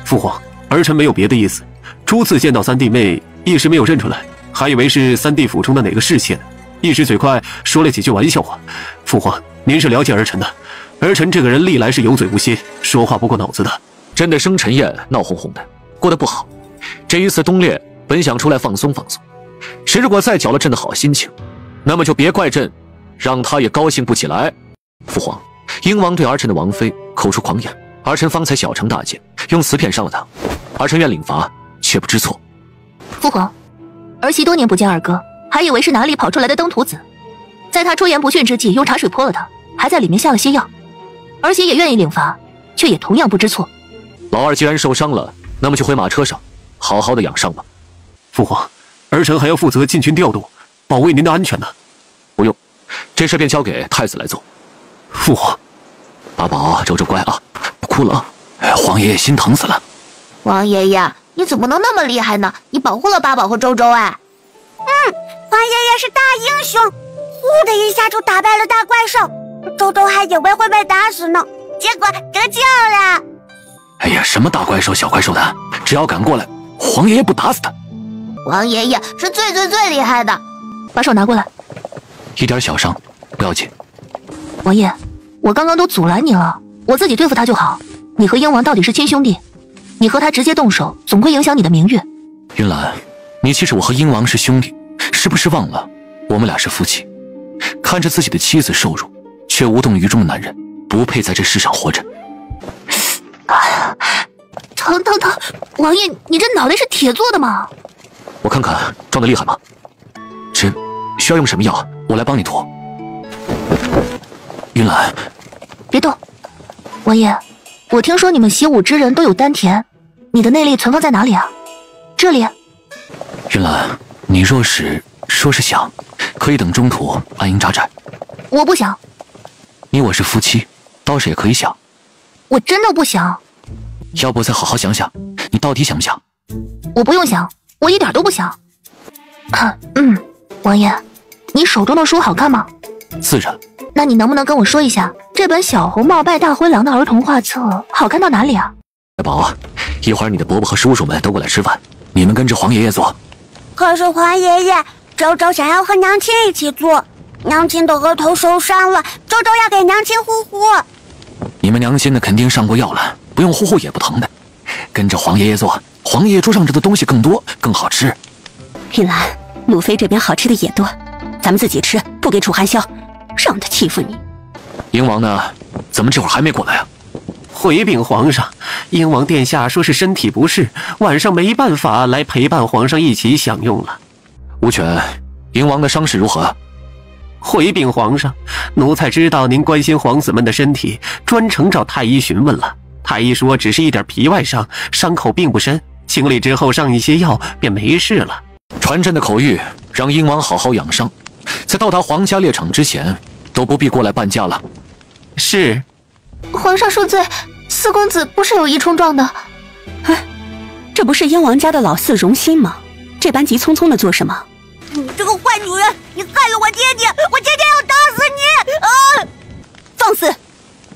父皇，儿臣没有别的意思，初次见到三弟妹，一时没有认出来，还以为是三弟府中的哪个侍妾呢，一时嘴快说了几句玩笑话。父皇，您是了解儿臣的，儿臣这个人历来是有嘴无心，说话不过脑子的。朕的生辰宴闹哄哄的，过得不好。这一次冬猎本想出来放松放松，谁如果再搅了朕的好心情，那么就别怪朕让他也高兴不起来。父皇，英王对儿臣的王妃口出狂言，儿臣方才小惩大戒，用瓷片伤了他，儿臣愿领罚，却不知错。父皇，儿媳多年不见二哥，还以为是哪里跑出来的登徒子，在他出言不逊之际，用茶水泼了他，还在里面下了些药。儿媳也愿意领罚，却也同样不知错。老二既然受伤了，那么就回马车上，好好的养伤吧。父皇，儿臣还要负责禁军调度，保卫您的安全呢。不用，这事便交给太子来做。父皇，八宝，周周乖啊，不哭了啊！皇爷爷心疼死了。王爷爷，你怎么能那么厉害呢？你保护了八宝和周周哎。王爷爷是大英雄，呼的一下就打败了大怪兽，周周还以为会被打死呢，结果得救了。哎呀，什么大怪兽小怪兽的，只要敢过来，皇爷爷不打死他。王爷爷是最厉害的。把手拿过来。一点小伤不要紧。王爷，我刚刚都阻拦你了，我自己对付他就好。你和鹰王到底是亲兄弟，你和他直接动手，总会影响你的名誉。云兰，你其实我和鹰王是兄弟，是不是忘了我们俩是夫妻？看着自己的妻子受辱，却无动于衷的男人，不配在这世上活着。疼！王爷，你这脑袋是铁做的吗？我看看撞得厉害吗？这需要用什么药？我来帮你涂。云兰，别动。王爷，我听说你们习武之人都有丹田，你的内力存放在哪里啊？这里。云兰，你若是说是想，可以等中途安营扎寨。我不想。你我是夫妻，倒是也可以想。我真的不想。要不再好好想想，你到底想不想？我不用想，我一点都不想。王爷，你手中的书好看吗？自然。那你能不能跟我说一下，这本《小红帽拜大灰狼》的儿童画册好看到哪里啊？大宝，一会儿你的伯伯和叔叔们都过来吃饭，你们跟着皇爷爷做。可是皇爷爷，周周想要和娘亲一起做，娘亲的额头受伤了，周周要给娘亲护护。你们娘亲的肯定上过药了，不用护护也不疼的。跟着皇爷爷做，皇爷爷桌上这的东西更多更好吃。玉兰，鲁妃这边好吃的也多，咱们自己吃，不给楚寒消，让他欺负你。鹰王呢？怎么这会儿还没过来啊？回禀皇上，鹰王殿下说是身体不适，晚上没办法来陪伴皇上一起享用了。乌犬，鹰王的伤势如何？回禀皇上，奴才知道您关心皇子们的身体，专程找太医询问了。太医说只是一点皮外伤，伤口并不深，清理之后上一些药便没事了。传朕的口谕，让鹰王好好养伤，在到达皇家猎场之前，都不必过来伴驾了。是。皇上恕罪，四公子不是有意冲撞的。这不是燕王家的老四荣心吗？这般急匆匆的做什么？你这个坏女人，你害了我爹爹，我爹爹要打死你！放肆！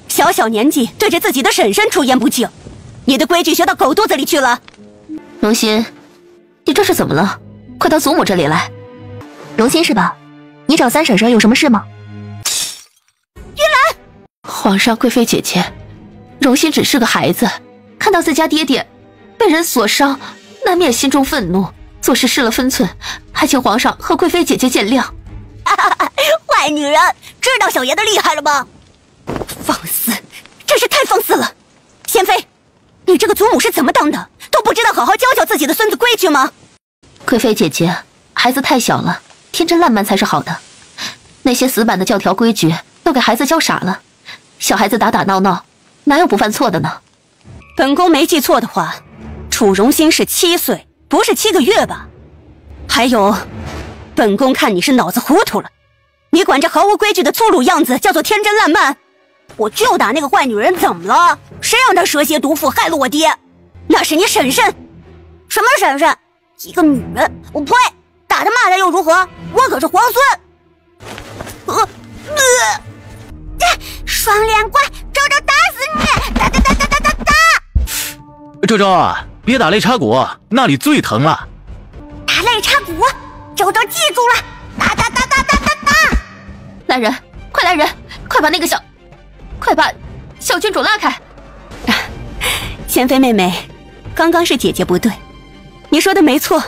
小小年纪对着自己的婶婶出言不敬，你的规矩学到狗肚子里去了。荣心，你这是怎么了？快到祖母这里来。荣心是吧？你找三婶婶有什么事吗？玉兰，皇上贵妃姐姐，荣心只是个孩子，看到自家爹爹被人所伤，难免心中愤怒，做事失了分寸，还请皇上和贵妃姐姐见谅。坏女人，知道小爷的厉害了吗？放肆，真是太放肆了！贤妃，你这个祖母是怎么当的？都不知道好好教教自己的孙子规矩吗？贵妃姐姐，孩子太小了，天真烂漫才是好的。那些死板的教条规矩都给孩子教傻了，小孩子打打闹闹，哪有不犯错的呢？本宫没记错的话，楚荣心是7岁，不是7个月吧？还有，本宫看你是脑子糊涂了，你管这毫无规矩的粗鲁样子叫做天真烂漫？我就打那个坏女人，怎么了？谁让她蛇蝎毒妇害了我爹？那是你婶婶。什么婶婶？一个女人，我呸！打她骂她又如何？我可是皇孙。双脸怪，周周打死你！打！周周，别打肋插骨，那里最疼了。打肋插骨，周周记住了！打！来人，快来人，快把那个快把小郡主拉开！贤妃妹妹，刚刚是姐姐不对，你说的没错，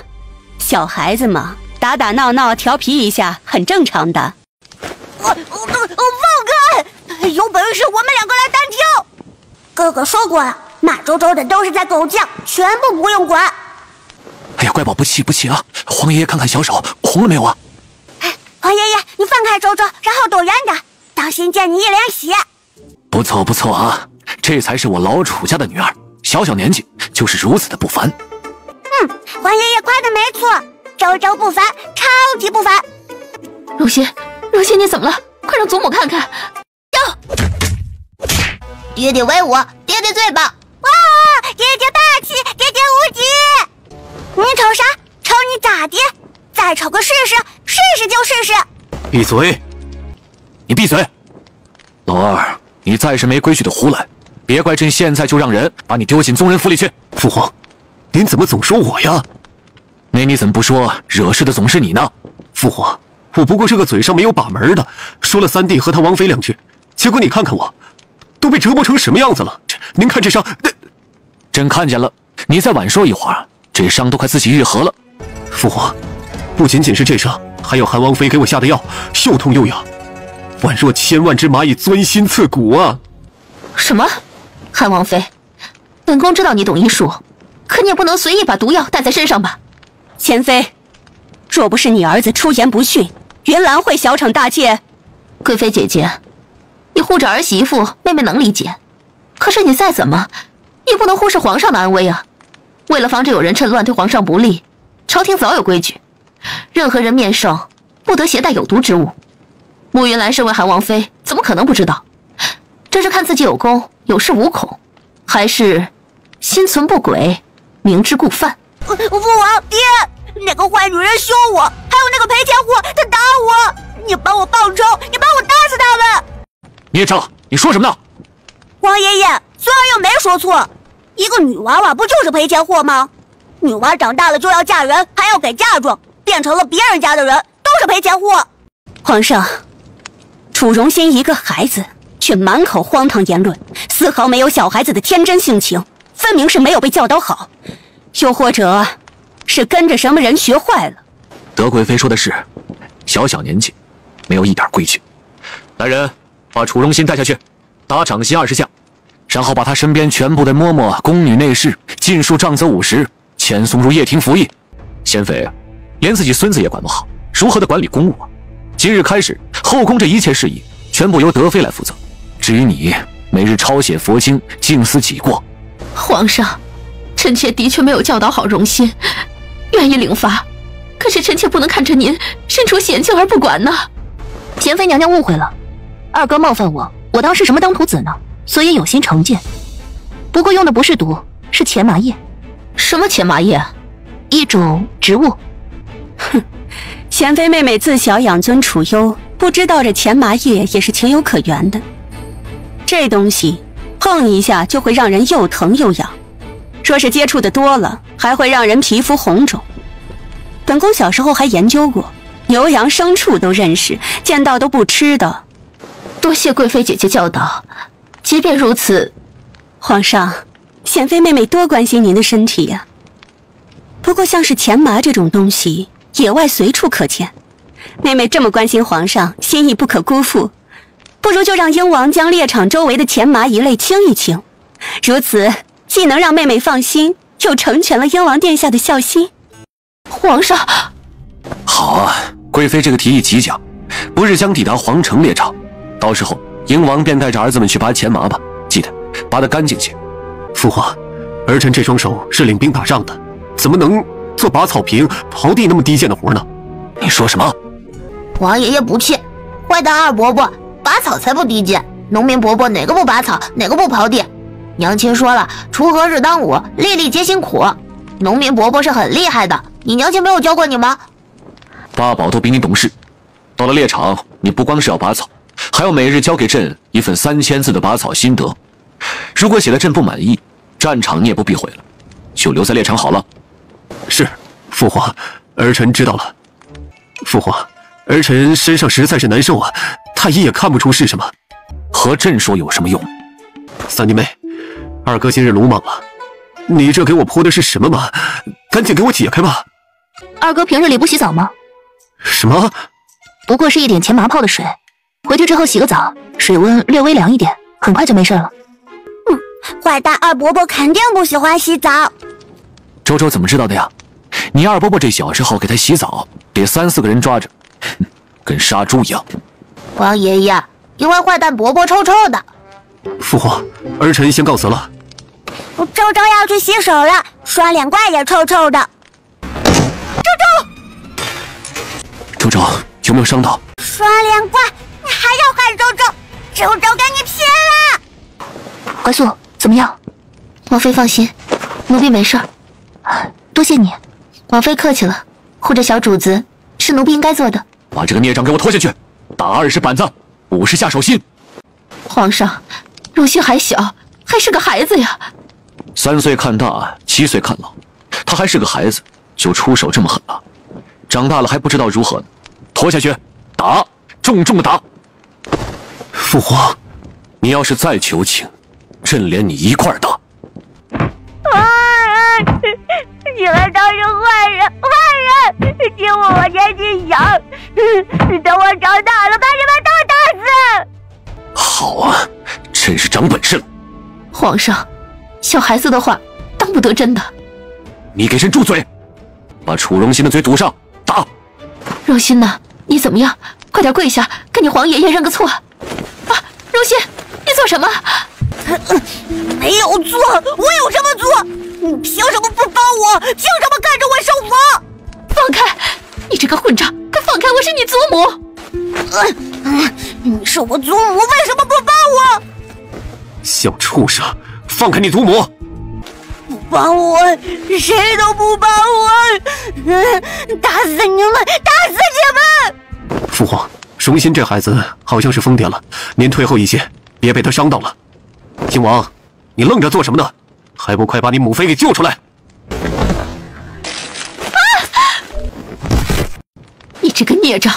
小孩子嘛，打打闹闹调皮一下很正常的。放开！有本事我们两个来单挑！哥哥说过了，骂周周的都是在狗叫，全部不用管。哎呀，乖宝不气不气啊！黄爷爷看看小手红了没有啊？哎，黄爷爷，你放开周周，然后躲远点，当心溅你一脸血。不错不错啊，这才是我老楚家的女儿，小小年纪就是如此的不凡。黄爷爷夸的没错，周周不凡，超级不凡。如心，你怎么了？快让祖母看看。爹爹威武，爹爹最棒！哇，爹爹霸气，爹爹无敌！你瞅啥？瞅你咋的？再瞅个试试，试试就试试。闭嘴！你闭嘴！老二，你再是没规矩的胡来，别怪朕现在就让人把你丢进宗人府里去。父皇，您怎么总说我呀？那你怎么不说惹事的总是你呢？父皇，我不过是个嘴上没有把门的，说了三弟和他王妃两句，结果你看看我，都被折磨成什么样子了？您看这伤，朕看见了，你再晚说一会儿，这伤都快自己愈合了。父皇，不仅仅是这伤，还有韩王妃给我下的药，又痛又痒，宛若千万只蚂蚁钻心刺骨啊！什么？韩王妃，本宫知道你懂医术，可你也不能随意把毒药带在身上吧？贤妃，若不是你儿子出言不逊，云岚会小惩大戒。贵妃姐姐，你护着儿媳妇，妹妹能理解。可是你再怎么，也不能忽视皇上的安危啊！为了防止有人趁乱对皇上不利，朝廷早有规矩，任何人面圣不得携带有毒之物。慕云岚身为韩王妃，怎么可能不知道？这是看自己有功有恃无恐，还是心存不轨，明知故犯？父王，爹，那个坏女人凶我，还有那个赔钱货，他打我，你帮我报仇，你帮我打死他们！孽障，你说什么呢？王爷爷，虽然又没说错，一个女娃娃不就是赔钱货吗？女娃长大了就要嫁人，还要给嫁妆，变成了别人家的人，都是赔钱货。皇上，楚荣心一个孩子，却满口荒唐言论，丝毫没有小孩子的天真性情，分明是没有被教导好，又或者是跟着什么人学坏了。德贵妃说的是，小小年纪，没有一点规矩。来人，把楚荣心带下去，打掌心20下，然后把他身边全部的嬷嬷、宫女、内侍尽数杖责50，遣送入掖庭服役。贤妃，连自己孙子也管不好，如何的管理公务啊？今日开始，后宫这一切事宜全部由德妃来负责。至于你，每日抄写佛经，静思己过。皇上，臣妾的确没有教导好荣心，愿意领罚。可是臣妾不能看着您身处险境而不管呢。贤妃娘娘误会了，二哥冒犯我，我当是什么当徒子呢？所以有心惩戒。不过用的不是毒，是钱麻叶。什么钱麻叶？一种植物。哼，贤妃妹妹自小养尊处优，不知道这钱麻叶也是情有可原的。这东西碰一下就会让人又疼又痒，说是接触的多了，还会让人皮肤红肿。本宫小时候还研究过，牛羊牲畜都认识，见到都不吃的。多谢贵妃姐姐教导。即便如此，皇上，贤妃妹妹多关心您的身体呀。不过像是钱麻这种东西，野外随处可见。妹妹这么关心皇上，心意不可辜负，不如就让鹰王将猎场周围的钱麻一类清一清，如此既能让妹妹放心，又成全了鹰王殿下的孝心。皇上，好啊，贵妃这个提议极佳，不日将抵达皇城猎场，到时候鹰王便带着儿子们去拔钱麻吧，记得拔得干净些。父皇，儿臣这双手是领兵打仗的，怎么能做拔草坪、刨地那么低贱的活呢？你说什么？王爷爷不气，坏蛋二伯伯，拔草才不低贱，农民伯伯哪个不拔草，哪个不刨地？娘亲说了，锄禾日当午，粒粒皆辛苦。农民伯伯是很厉害的，你娘亲没有教过你吗？八宝都比你懂事，到了猎场，你不光是要拔草，还要每日交给朕一份3000字的拔草心得。如果写的朕不满意，战场你也不必毁了，就留在猎场好了。是，父皇，儿臣知道了。父皇，儿臣身上实在是难受啊，太医也看不出是什么。和朕说有什么用？三弟妹，二哥今日鲁莽了，你这给我泼的是什么吗？赶紧给我解开吧。二哥平日里不洗澡吗？什么？不过是一点钱麻泡的水，回去之后洗个澡，水温略微凉一点，很快就没事了。坏蛋二伯伯肯定不喜欢洗澡。周周怎么知道的呀？你二伯伯这小时候给他洗澡，得3、4个人抓着，跟杀猪一样。王爷爷，因为坏蛋伯伯臭臭的。父皇，儿臣先告辞了。周周要去洗手了，双脸怪也臭臭的。周周有没有伤到？双脸怪，你还要害周周？周周跟你拼了！怀素怎么样？王妃放心，奴婢没事儿。多谢你。王妃客气了，护着小主子是奴婢应该做的。把这个孽障给我拖下去，打20板子，50下手心。皇上，如熙还小，还是个孩子呀。3岁看大，7岁看老，他还是个孩子，就出手这么狠了。长大了还不知道如何呢。拖下去，打，重重的打。父皇，你要是再求情，朕连你一块儿打。你们都是坏人，坏人！欺负我年纪小，等我长大了把你们都打死！好啊，真是长本事了。皇上，小孩子的话当不得真的。你给朕住嘴！把楚荣心的嘴堵上，打！荣心呐，你怎么样？快点跪下，跟你皇爷爷认个错！啊，荣心，你做什么？没有错，我有什么错？你凭什么不帮我？凭什么看着我受罚？放开！你这个混账，快放开！我是你祖母。你是我祖母，为什么不帮我？小畜生，放开你祖母！不帮我，谁都不帮我！打死你们！打死你们！父皇，荣心这孩子好像是疯癫了，您退后一些，别被他伤到了。靖王，你愣着做什么呢？还不快把你母妃给救出来！你这个孽障，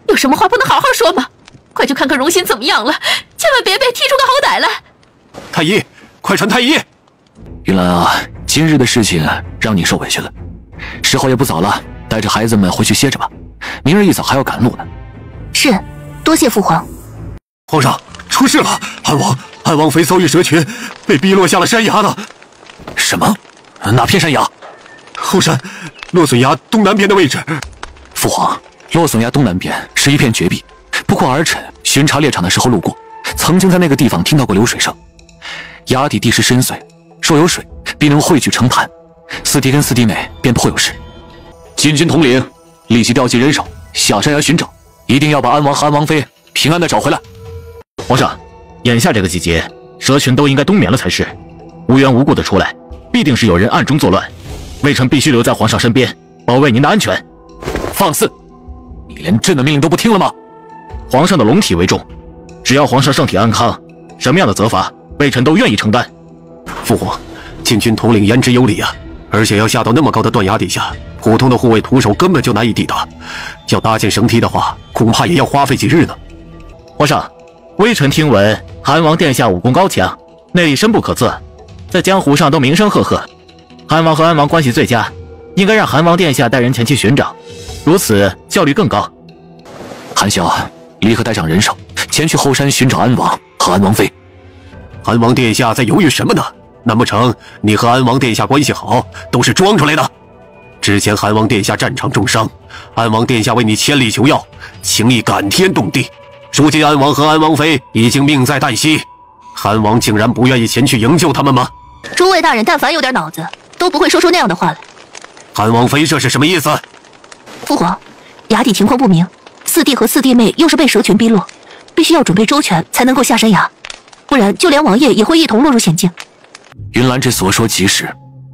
有什么话不能好好说吗？快去看看荣心怎么样了，千万别被踢出个好歹来。太医，快传太医！云兰啊，今日的事情让你受委屈了，时候也不早了，带着孩子们回去歇着吧，明日一早还要赶路呢。是，多谢父皇。皇上，出事了！安王妃遭遇蛇群，被逼落下了山崖了。什么？哪片山崖？后山，落笋崖东南边的位置。父皇，落笋崖东南边是一片绝壁，不过儿臣巡查猎场的时候路过，曾经在那个地方听到过流水声。崖底地势深邃，若有水，必能汇聚成潭，四弟跟四弟妹便不会有事。禁军统领，立即调集人手下山崖寻找，一定要把安王和安王妃平安的找回来。皇上，眼下这个季节，蛇群都应该冬眠了才是，无缘无故的出来，必定是有人暗中作乱。微臣必须留在皇上身边，保卫您的安全。放肆！你连朕的命令都不听了吗？皇上的龙体为重，只要皇上身体安康，什么样的责罚，微臣都愿意承担。父皇，禁军统领言之有理啊，而且要下到那么高的断崖底下，普通的护卫徒手根本就难以抵达，要搭建绳梯的话，恐怕也要花费几日呢。皇上，微臣听闻韩王殿下武功高强，内力深不可测，在江湖上都名声赫赫。韩王和安王关系最佳，应该让韩王殿下带人前去寻找，如此效率更高。韩萧，立刻带上人手前去后山寻找安王和安王妃。安王殿下在犹豫什么呢？难不成你和安王殿下关系好，都是装出来的？之前韩王殿下战场重伤，安王殿下为你千里求药，情谊感天动地。如今安王和安王妃已经命在旦夕，韩王竟然不愿意前去营救他们吗？诸位大人但凡有点脑子，都不会说出那样的话来。韩王妃这是什么意思？父皇，崖底情况不明，四弟和四弟妹又是被蛇群逼落，必须要准备周全才能够下山崖，不然就连王爷也会一同落入险境。云兰这所说极是，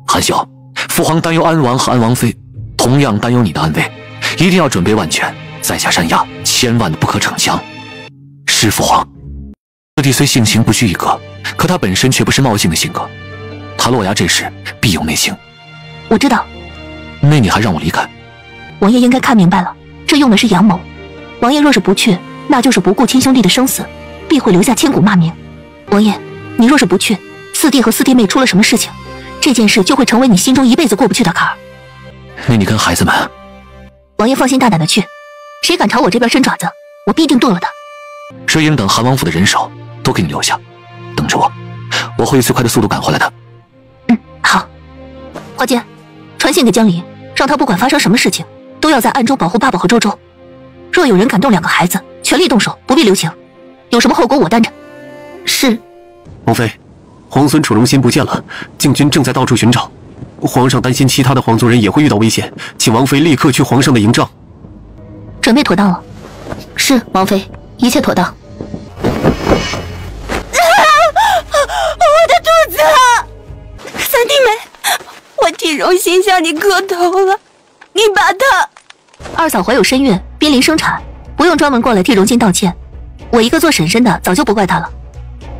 韩萧，父皇担忧安王和安王妃，同样担忧你的安危，一定要准备万全，再下山崖，千万不可逞强。是父皇，四弟虽性情不拘一格，可他本身却不是冒进的性格，他落崖这事必有内情。我知道。那你还让我离开？王爷应该看明白了，这用的是阳谋。王爷若是不去，那就是不顾亲兄弟的生死，必会留下千古骂名。王爷，你若是不去，四弟和四弟妹出了什么事情，这件事就会成为你心中一辈子过不去的坎儿。那你跟孩子们……王爷放心大胆的去，谁敢朝我这边伸爪子，我必定剁了他。水影等韩王府的人手都给你留下，等着我，我会以最快的速度赶回来的。好。华坚，传信给江离，让他不管发生什么事情，都要在暗中保护爸爸和周周。若有人敢动2个孩子，全力动手，不必留情。有什么后果我担着。是。王妃，皇孙楚荣新不见了，禁军正在到处寻找。皇上担心其他的皇族人也会遇到危险，请王妃立刻去皇上的营帐。准备妥当了。是，王妃，一切妥当。我的肚子！三弟妹，我替荣心向你磕头了，你把他……二嫂怀有身孕，濒临生产，不用专门过来替荣心道歉。我一个做婶婶的早就不怪他了。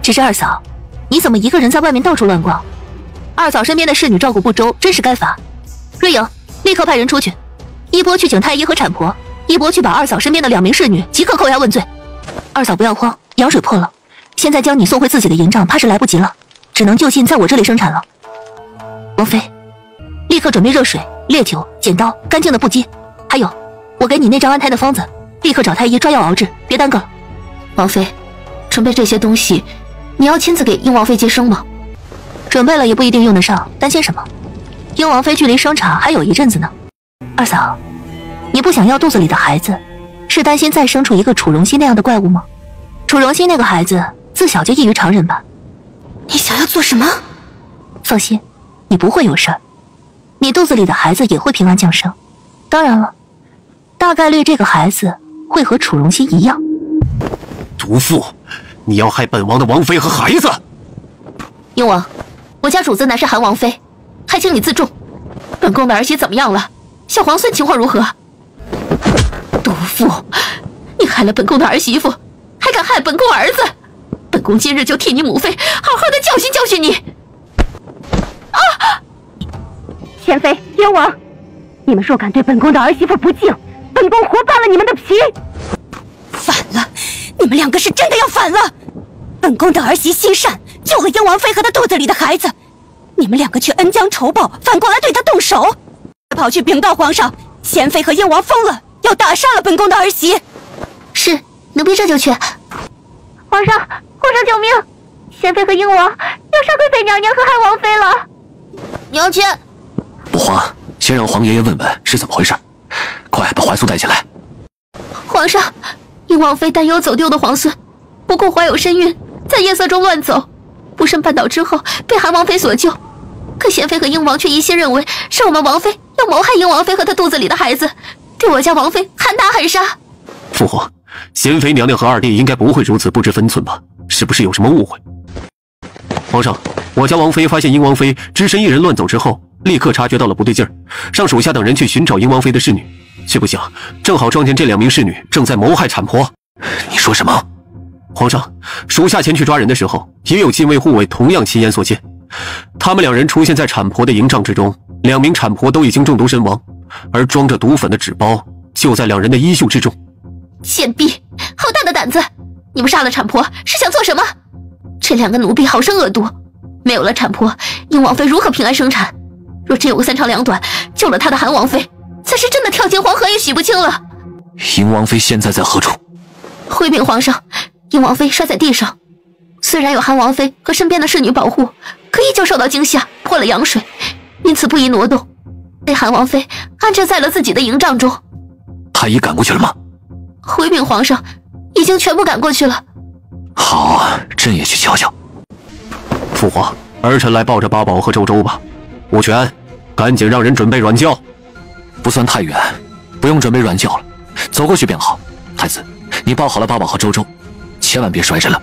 只是二嫂，你怎么一个人在外面到处乱逛？二嫂身边的侍女照顾不周，真是该罚。瑞颖，立刻派人出去，一波去请太医和产婆，一波去把二嫂身边的2名侍女即刻扣押问罪。二嫂不要慌，羊水破了，现在将你送回自己的营帐怕是来不及了，只能就近在我这里生产了。王妃，立刻准备热水、烈酒、剪刀、干净的布巾，还有，我给你那张安胎的方子，立刻找太医抓药熬制，别耽搁了。王妃，准备这些东西，你要亲自给英王妃接生吗？准备了也不一定用得上，担心什么？英王妃距离生产还有一阵子呢。二嫂，你不想要肚子里的孩子，是担心再生出一个楚荣心那样的怪物吗？楚荣心那个孩子自小就异于常人吧？你想要做什么？放心，你不会有事儿，你肚子里的孩子也会平安降生。当然了，大概率这个孩子会和楚荣心一样。毒妇，你要害本王的王妃和孩子！英王，我家主子乃是韩王妃，还请你自重。本宫的儿媳怎么样了？小皇孙情况如何？毒妇，你害了本宫的儿媳妇，还敢害本宫儿子！本宫今日就替你母妃好好的教训教训你！贤妃、燕王，你们若敢对本宫的儿媳妇不敬，本宫活扒了你们的皮！反了，你们2个是真的要反了！本宫的儿媳心善，救了燕王妃和她肚子里的孩子，你们2个却恩将仇报，反过来对她动手，跑去禀告皇上，贤妃和燕王疯了，要打杀了本宫的儿媳。是，奴婢这就去。皇上救命！贤妃和英王要杀贵妃娘娘和汉王妃了。娘亲，不慌，先让皇爷爷问问是怎么回事。快把怀素带进来。皇上，英王妃担忧走丢的皇孙，不顾怀有身孕，在夜色中乱走，不慎绊倒之后被韩王妃所救。可贤妃和英王却一心认为是我们王妃要谋害英王妃和她肚子里的孩子，对我家王妃喊打喊杀。父皇，贤妃娘娘和二弟应该不会如此不知分寸吧？是不是有什么误会？皇上，我家王妃发现英王妃只身一人乱走之后，立刻察觉到了不对劲儿，让属下等人去寻找英王妃的侍女，却不想正好撞见这2名侍女正在谋害产婆。你说什么？皇上，属下前去抓人的时候，也有禁卫护卫同样亲眼所见，他们2人出现在产婆的营帐之中，2名产婆都已经中毒身亡，而装着毒粉的纸包就在2人的衣袖之中。贱婢，好大的胆子！你们杀了产婆是想做什么？这2个奴婢好生恶毒，没有了产婆，英王妃如何平安生产？若真有个3长2短，救了她的韩王妃，才是真的跳进黄河也洗不清了。英王妃现在在何处？回禀皇上，英王妃摔在地上，虽然有韩王妃和身边的侍女保护，可依旧受到惊吓，破了羊水，因此不宜挪动，被韩王妃安置在了自己的营帐中。太医赶过去了吗？回禀皇上，已经全部赶过去了。好，朕也去瞧瞧。父皇，儿臣来抱着八宝和周周吧。武权，赶紧让人准备软轿。不算太远，不用准备软轿了，走过去便好。太子，你抱好了八宝和周周，千万别摔着了。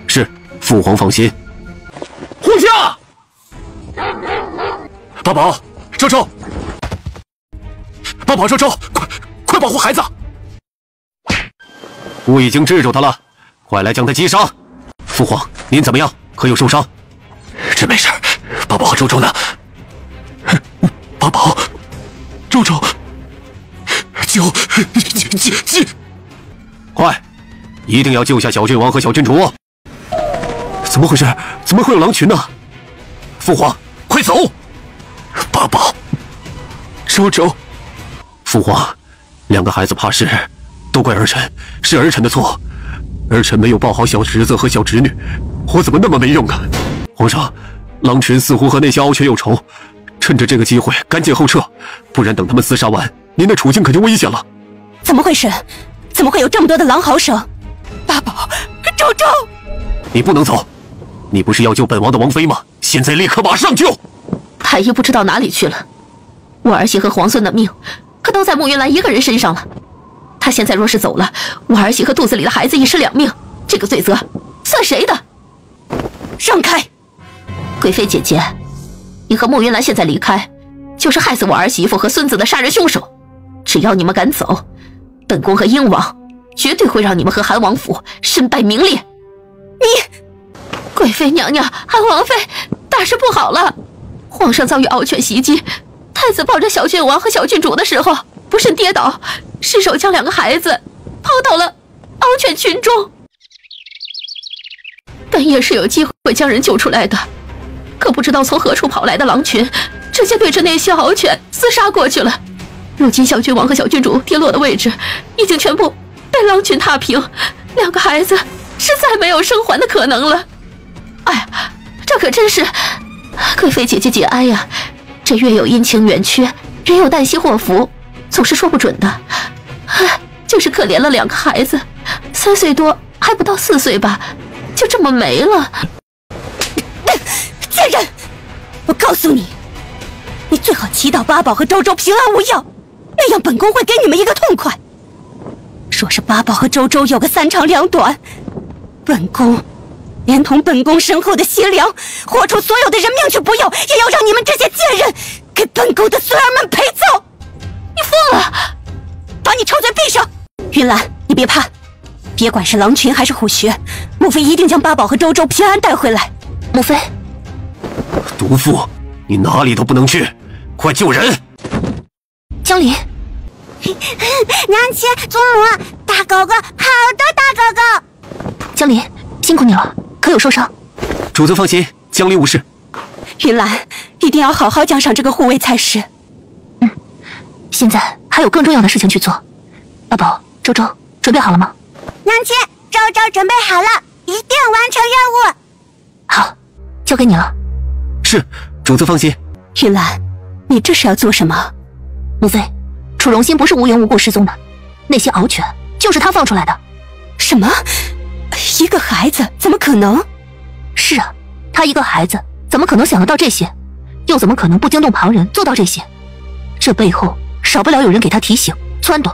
是，父皇放心。护驾！八宝，周周，八宝，周周，快保护孩子！我已经制住他了，快来将他击杀。父皇，您怎么样？可有受伤？朕没事，八宝和周周呢？八宝，周周，救！快，一定要救下小郡王和小郡主！怎么回事？怎么会有狼群呢？父皇，快走！八宝，周周，父皇，2个孩子怕事，都怪儿臣，是儿臣的错。儿臣没有抱好小侄子和小侄女，我怎么那么没用啊？皇上，狼群似乎和那些獒犬有仇，趁着这个机会赶紧后撤，不然等他们厮杀完，您的处境可就危险了。怎么回事？怎么会有这么多的狼嚎声？八宝，周周，你不能走，你不是要救本王的王妃吗？现在立刻马上救！太医不知道哪里去了，我儿媳和皇孙的命可都在慕云兰一个人身上了。他现在若是走了，我儿媳和肚子里的孩子一尸两命，这个罪责算谁的？让开！贵妃姐姐，你和慕云兰现在离开，就是害死我儿媳妇和孙子的杀人凶手。只要你们敢走，本宫和英王绝对会让你们和韩王府身败名裂。你，贵妃娘娘，韩王妃，大事不好了！皇上遭遇獒犬袭击，太子抱着小郡王和小郡主的时候不慎跌倒，失手将2个孩子抛到了獒犬群中。本也是有机会将人救出来的，可不知道从何处跑来的狼群，直接对着那些獒犬厮杀过去了。如今小郡王和小郡主跌落的位置已经全部被狼群踏平，2个孩子是再没有生还的可能了。哎呀，这可真是贵妃姐姐节哀呀！这月有阴晴圆缺，人有旦夕祸福，总是说不准的。唉，就是可怜了2个孩子，3岁多还不到4岁吧，就这么没了。贱人！我告诉你，你最好祈祷八宝和周周平安无恙，那样本宫会给你们一个痛快。若是八宝和周周有个3长2短，本宫连同本宫身后的西凉，豁出所有的人命去不要，也要让你们这些贱人给本宫的孙儿们陪葬！你疯了！把你臭嘴闭上！云兰，你别怕，别管是狼群还是虎穴，母妃一定将八宝和周周平安带回来。母妃，毒妇，你哪里都不能去，快救人！江离，娘亲、祖母、大狗狗，好的大狗狗。江离，辛苦你了，可有受伤？主子放心，江离无事。云兰，一定要好好奖赏这个护卫才是。现在还有更重要的事情去做。八宝、周周，准备好了吗？娘亲，周周准备好了，一定完成任务。好，交给你了。是，主子放心。云兰，你这是要做什么？母妃，楚荣心不是无缘无故失踪的，那些獒犬就是他放出来的。什么？一个孩子怎么可能？是啊，他一个孩子怎么可能想得到这些？又怎么可能不惊动旁人做到这些？这背后少不了有人给他提醒撺掇。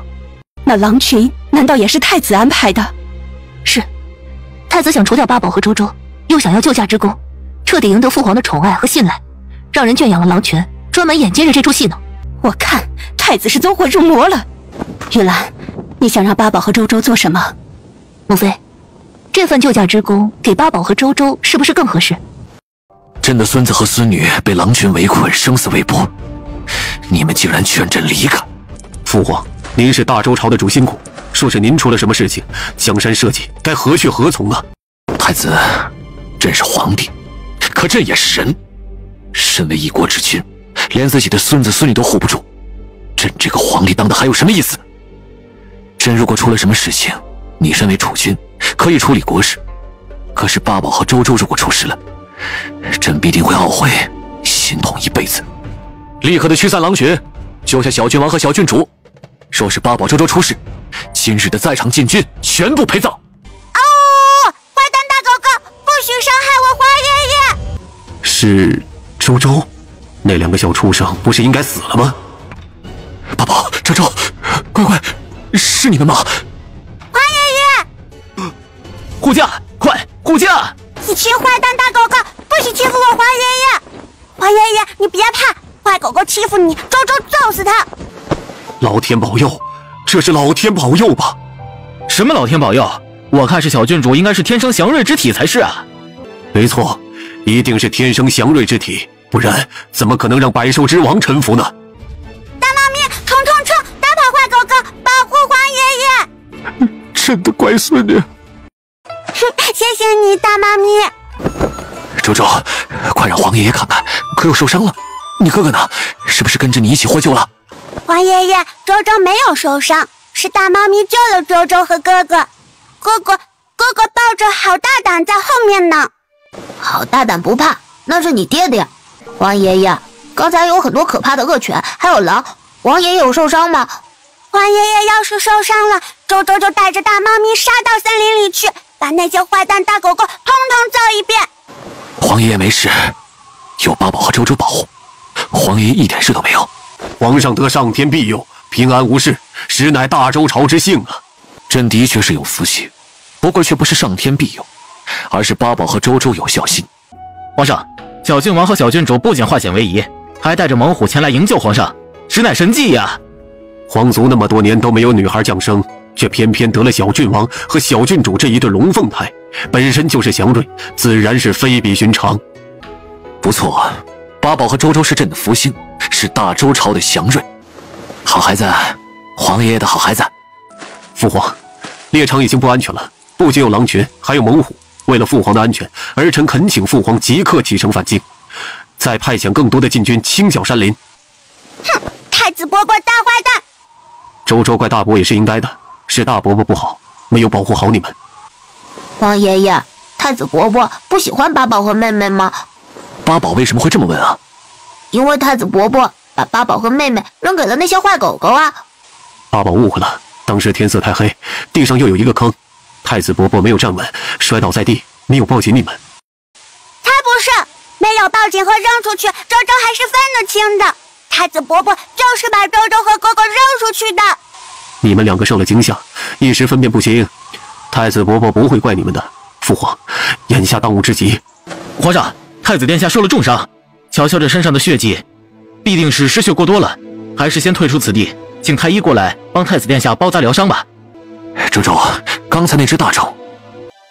那狼群难道也是太子安排的？是，太子想除掉八宝和周周，又想要救驾之功，彻底赢得父皇的宠爱和信赖，让人圈养了狼犬，专门演接着这出戏呢。我看太子是走火入魔了。云兰，你想让八宝和周周做什么？母妃，这份救驾之功给八宝和周周是不是更合适？朕的孙子和孙女被狼群围困，生死未卜，你们竟然劝朕离开！父皇，您是大周朝的主心骨，说是您出了什么事情，江山社稷该何去何从啊？太子，朕是皇帝，可朕也是人。身为一国之君，连自己的孙子孙女都护不住，朕这个皇帝当的还有什么意思？朕如果出了什么事情，你身为储君可以处理国事，可是八宝和周周如果出事了，朕必定会懊悔，心痛一辈子。立刻的驱散狼群，救下小郡王和小郡主。若是八宝周周出事，今日的在场禁军全部陪葬。坏蛋大狗狗，不许伤害我皇爷爷！是周周，那2个小畜生不是应该死了吗？八宝、周周，乖，是你们吗？皇爷爷，护驾，快护驾！一群坏蛋大狗狗，不许欺负我皇爷爷！皇爷爷，你别怕，坏狗狗欺负你，周周揍死他！老天保佑，这是老天保佑吧？什么老天保佑？我看是小郡主应该是天生祥瑞之体才是啊。没错，一定是天生祥瑞之体，不然怎么可能让百兽之王臣服呢？大猫咪，冲！打跑坏狗狗，保护皇爷爷！朕的乖孙女。谢谢你，大猫咪。周周，快让皇爷爷看看，可有受伤了？你哥哥呢？是不是跟着你一起获救了？皇爷爷，周周没有受伤，是大猫咪救了周周和哥哥。哥哥抱着好大胆在后面呢。好大胆不怕，那是你爹的呀。王爷爷，刚才有很多可怕的恶犬，还有狼，王爷爷有受伤吗？王爷爷要是受伤了，周周就带着大猫咪杀到森林里去，把那些坏蛋大狗狗统统揍一遍。皇爷爷没事，有八宝和周周保护，皇爷爷一点事都没有。皇上得上天庇佑，平安无事，实乃大周朝之幸啊！朕的确是有福气，不过却不是上天庇佑，而是八宝和周周有孝心。皇上，小郡王和小郡主不仅化险为夷，还带着猛虎前来营救皇上，实乃神迹呀！皇族那么多年都没有女孩降生，却偏偏得了小郡王和小郡主这一对龙凤胎，本身就是祥瑞，自然是非比寻常。不错，八宝和周周是朕的福星，是大周朝的祥瑞。好孩子，皇爷爷的好孩子。父皇，猎场已经不安全了，不仅有狼群，还有猛虎。为了父皇的安全，儿臣恳请父皇即刻启程返京，再派遣更多的禁军清剿山林。哼，太子伯伯大坏蛋！周周怪大伯也是应该的，是大伯伯不好，没有保护好你们。王爷爷，太子伯伯不喜欢八宝和妹妹吗？八宝为什么会这么问啊？因为太子伯伯把八宝和妹妹扔给了那些坏狗狗啊。八宝误会了，当时天色太黑，地上又有一个坑，太子伯伯没有站稳，摔倒在地，没有抱紧你们。才不是，没有抱紧和扔出去，周周还是分得清的。太子伯伯就是把周周和哥哥扔出去的。你们两个受了惊吓，一时分辨不清，太子伯伯不会怪你们的。父皇，眼下当务之急。皇上，太子殿下受了重伤，瞧瞧这身上的血迹，必定是失血过多了，还是先退出此地，请太医过来帮太子殿下包扎疗伤吧。周周，刚才那只大虫。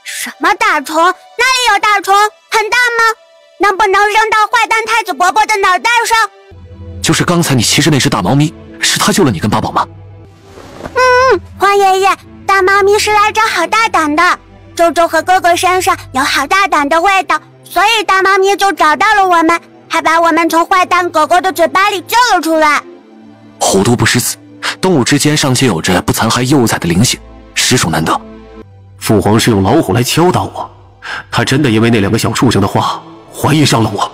什么大虫？哪里有大虫？很大吗？能不能扔到坏蛋太子伯伯的脑袋上？就是刚才你骑着那只大猫咪，是他救了你跟八宝吗？皇爷爷，大猫咪是来着好大胆的，周周和哥哥身上有好大胆的味道，所以大猫咪就找到了我们，还把我们从坏蛋狗狗的嘴巴里救了出来。虎毒不食子，动物之间尚且有着不残害幼崽的灵性，实属难得。父皇是用老虎来敲打我，他真的因为那两个小畜生的话怀疑上了我。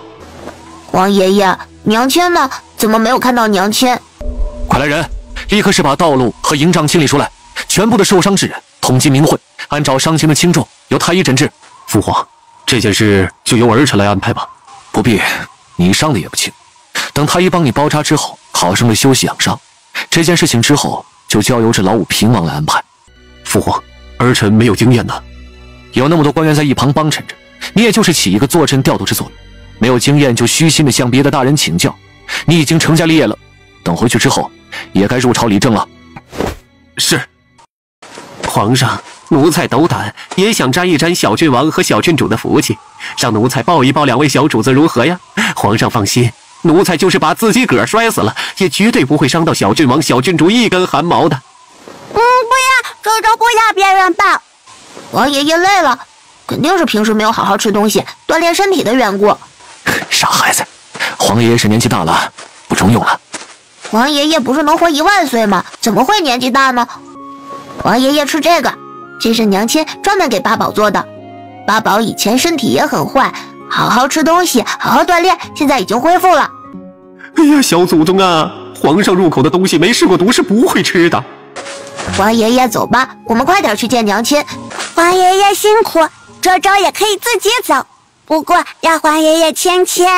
王爷爷，娘亲呢？怎么没有看到娘亲？快来人，立刻是把道路和营帐清理出来，全部的受伤之人统计名讳，按照伤情的轻重由太医诊治。父皇，这件事就由儿臣来安排吧。不必，你伤的也不轻，等太医帮你包扎之后，好生的休息养伤。这件事情之后就交由这老五平王来安排。父皇，儿臣没有经验的。有那么多官员在一旁帮衬着，你也就是起一个坐镇调度之作用，没有经验就虚心的向别的大人请教。你已经成家立业了，等回去之后也该入朝理政了。是。皇上，奴才斗胆，也想沾一沾小郡王和小郡主的福气，让奴才抱一抱两位小主子如何呀？皇上放心，奴才就是把自己个儿摔死了，也绝对不会伤到小郡王、小郡主一根汗毛的。不要，周周不要别人抱。王爷爷累了，肯定是平时没有好好吃东西，锻炼身体的缘故。傻孩子，皇爷爷是年纪大了，不中用了。王爷爷不是能活10000岁吗？怎么会年纪大呢？王爷爷吃这个，这是娘亲专门给八宝做的。八宝以前身体也很坏，好好吃东西，好好锻炼，现在已经恢复了。哎呀，小祖宗啊，皇上入口的东西没试过毒是不会吃的。王爷爷走吧，我们快点去见娘亲。皇爷爷辛苦，周周也可以自己走，不过要皇爷爷牵牵。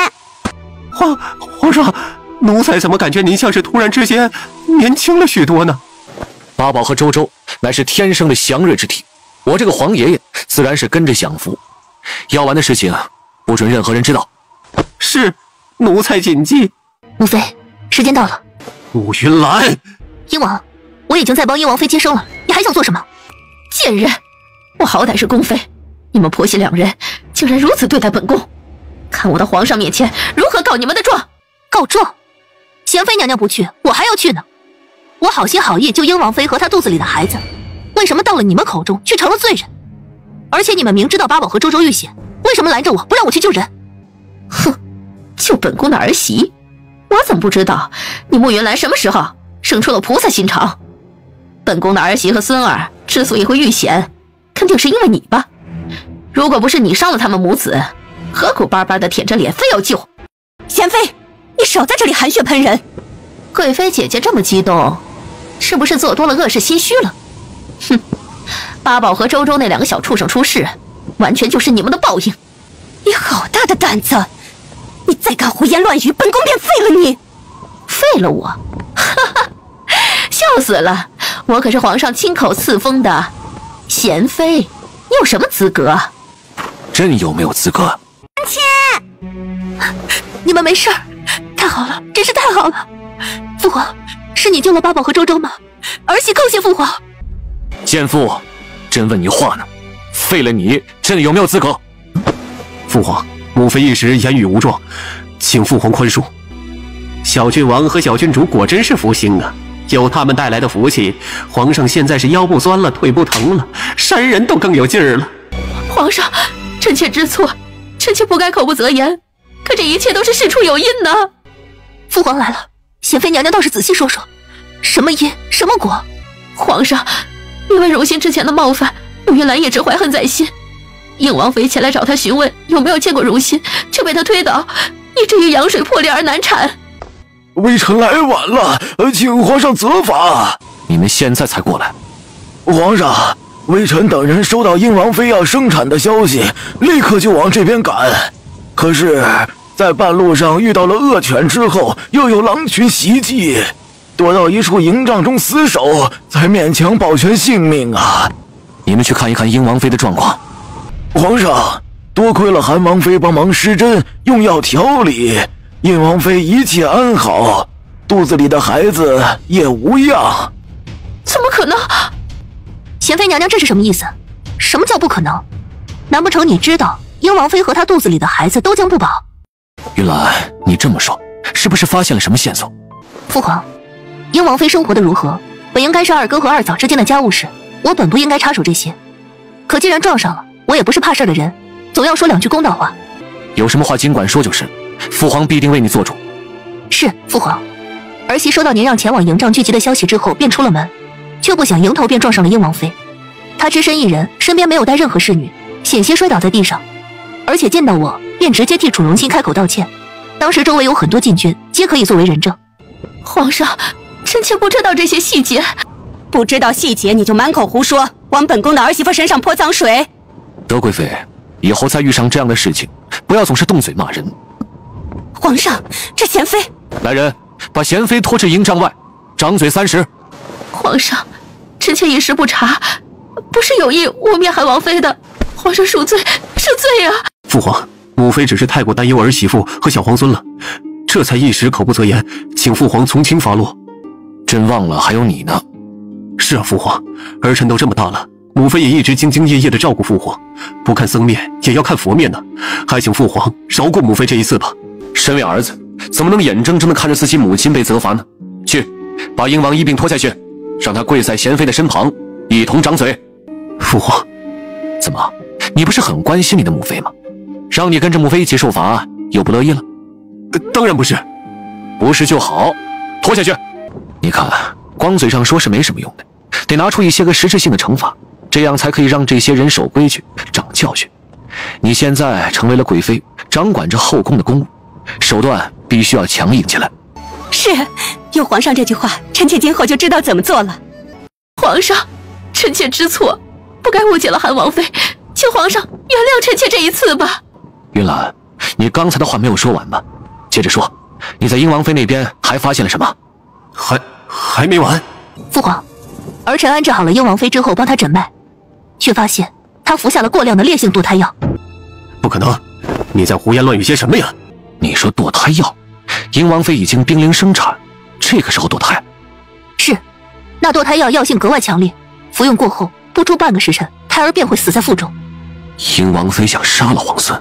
皇上，奴才怎么感觉您像是突然之间年轻了许多呢？八宝和周周乃是天生的祥瑞之体，我这个皇爷爷自然是跟着享福。药丸的事情不准任何人知道。是，奴才谨记。母妃，时间到了。陆云兰，鹰王，我已经在帮鹰王妃接生了，你还想做什么？贱人！我好歹是宫妃，你们婆媳两人竟然如此对待本宫，看我的皇上面前如何告你们的状！告状？贤妃娘娘不去，我还要去呢。我好心好意救鹰王妃和她肚子里的孩子，为什么到了你们口中却成了罪人？而且你们明知道八宝和周周遇险，为什么拦着我不让我去救人？哼，救本宫的儿媳，我怎么不知道你慕云兰什么时候生出了菩萨心肠？本宫的儿媳和孙儿之所以会遇险，肯定是因为你吧？如果不是你伤了他们母子，何苦巴巴的舔着脸非要救？贤妃，你少在这里含血喷人！贵妃姐姐这么激动，是不是做多了恶事心虚了？哼，八宝和周周那2个小畜生出事，完全就是你们的报应。你好大的胆子！你再敢胡言乱语，本宫便废了你！废了我？哈哈，笑死了！我可是皇上亲口赐封的贤妃，你有什么资格？朕有没有资格？亲，你们没事儿，太好了，真是太好了！父皇，是你救了八宝和周周吗？儿媳叩谢父皇。奸妇，朕问你话呢，废了你，朕有没有资格？父皇，母妃一时言语无状，请父皇宽恕。小郡王和小郡主果真是福星啊！有他们带来的福气，皇上现在是腰不酸了，腿不疼了，扇人都更有劲儿了。皇上，臣妾知错，臣妾不该口不择言，可这一切都是事出有因的。父皇来了，贤妃娘娘倒是仔细说说，什么因，什么果？皇上，因为荣心之前的冒犯，陆云兰一直怀恨在心。应王妃前来找他询问有没有见过荣心，却被他推倒，以至于羊水破裂而难产。微臣来晚了，请皇上责罚。你们现在才过来？皇上，微臣等人收到英王妃要生产的消息，立刻就往这边赶。可是，在半路上遇到了恶犬之后，又有狼群袭击，躲到一处营帐中死守，才勉强保全性命啊！你们去看一看英王妃的状况。皇上，多亏了韩王妃帮忙施针用药调理，英王妃一切安好，肚子里的孩子也无恙。怎么可能？贤妃娘娘这是什么意思？什么叫不可能？难不成你知道英王妃和她肚子里的孩子都将不保？云兰，你这么说，是不是发现了什么线索？父皇，英王妃生活的如何，本应该是二哥和二嫂之间的家务事，我本不应该插手这些。可既然撞上了，我也不是怕事的人，总要说2句公道话。有什么话尽管说就是，父皇必定为你做主。是，父皇。儿媳收到您让前往营帐聚集的消息之后，便出了门，却不想迎头便撞上了英王妃。她只身一人，身边没有带任何侍女，险些摔倒在地上，而且见到我便直接替楚荣心开口道歉。当时周围有很多禁军，皆可以作为人证。皇上，臣妾不知道这些细节。不知道细节你就满口胡说，往本宫的儿媳妇身上泼脏水。德贵妃，以后再遇上这样的事情，不要总是动嘴骂人。皇上，这贤妃……来人，把贤妃拖至营帐外，掌嘴30。皇上，臣妾一时不察，不是有意污蔑韩王妃的，皇上恕罪，恕罪啊！父皇，母妃只是太过担忧儿媳妇和小皇孙了，这才一时口不择言，请父皇从轻发落。朕忘了还有你呢。是啊，父皇，儿臣都这么大了，母妃也一直兢兢业业地照顾父皇，不看僧面也要看佛面呢，还请父皇饶过母妃这一次吧。身为儿子，怎么能眼睁睁地看着自己母亲被责罚呢？去，把英王一并拖下去，让他跪在贤妃的身旁，一同掌嘴。父皇，怎么，你不是很关心你的母妃吗？让你跟着母妃一起受罚，又不乐意了？当然不是。不是就好，拖下去。你看，光嘴上说是没什么用的，得拿出一些个实质性的惩罚，这样才可以让这些人守规矩、长教训。你现在成为了贵妃，掌管着后宫的公务，手段必须要强硬起来。是，有皇上这句话，臣妾今后就知道怎么做了。皇上，臣妾知错，不该误解了韩王妃，请皇上原谅臣妾这一次吧。云兰，你刚才的话没有说完吧？接着说，你在英王妃那边还发现了什么？还没完。父皇，儿臣安置好了英王妃之后，帮她诊脉，却发现她服下了过量的烈性堕胎药。不可能，你在胡言乱语些什么呀？你说堕胎药？英王妃已经濒临生产，这个时候堕胎？是，那堕胎药药性格外强烈，服用过后不出半个时辰，胎儿便会死在腹中。英王妃想杀了皇孙，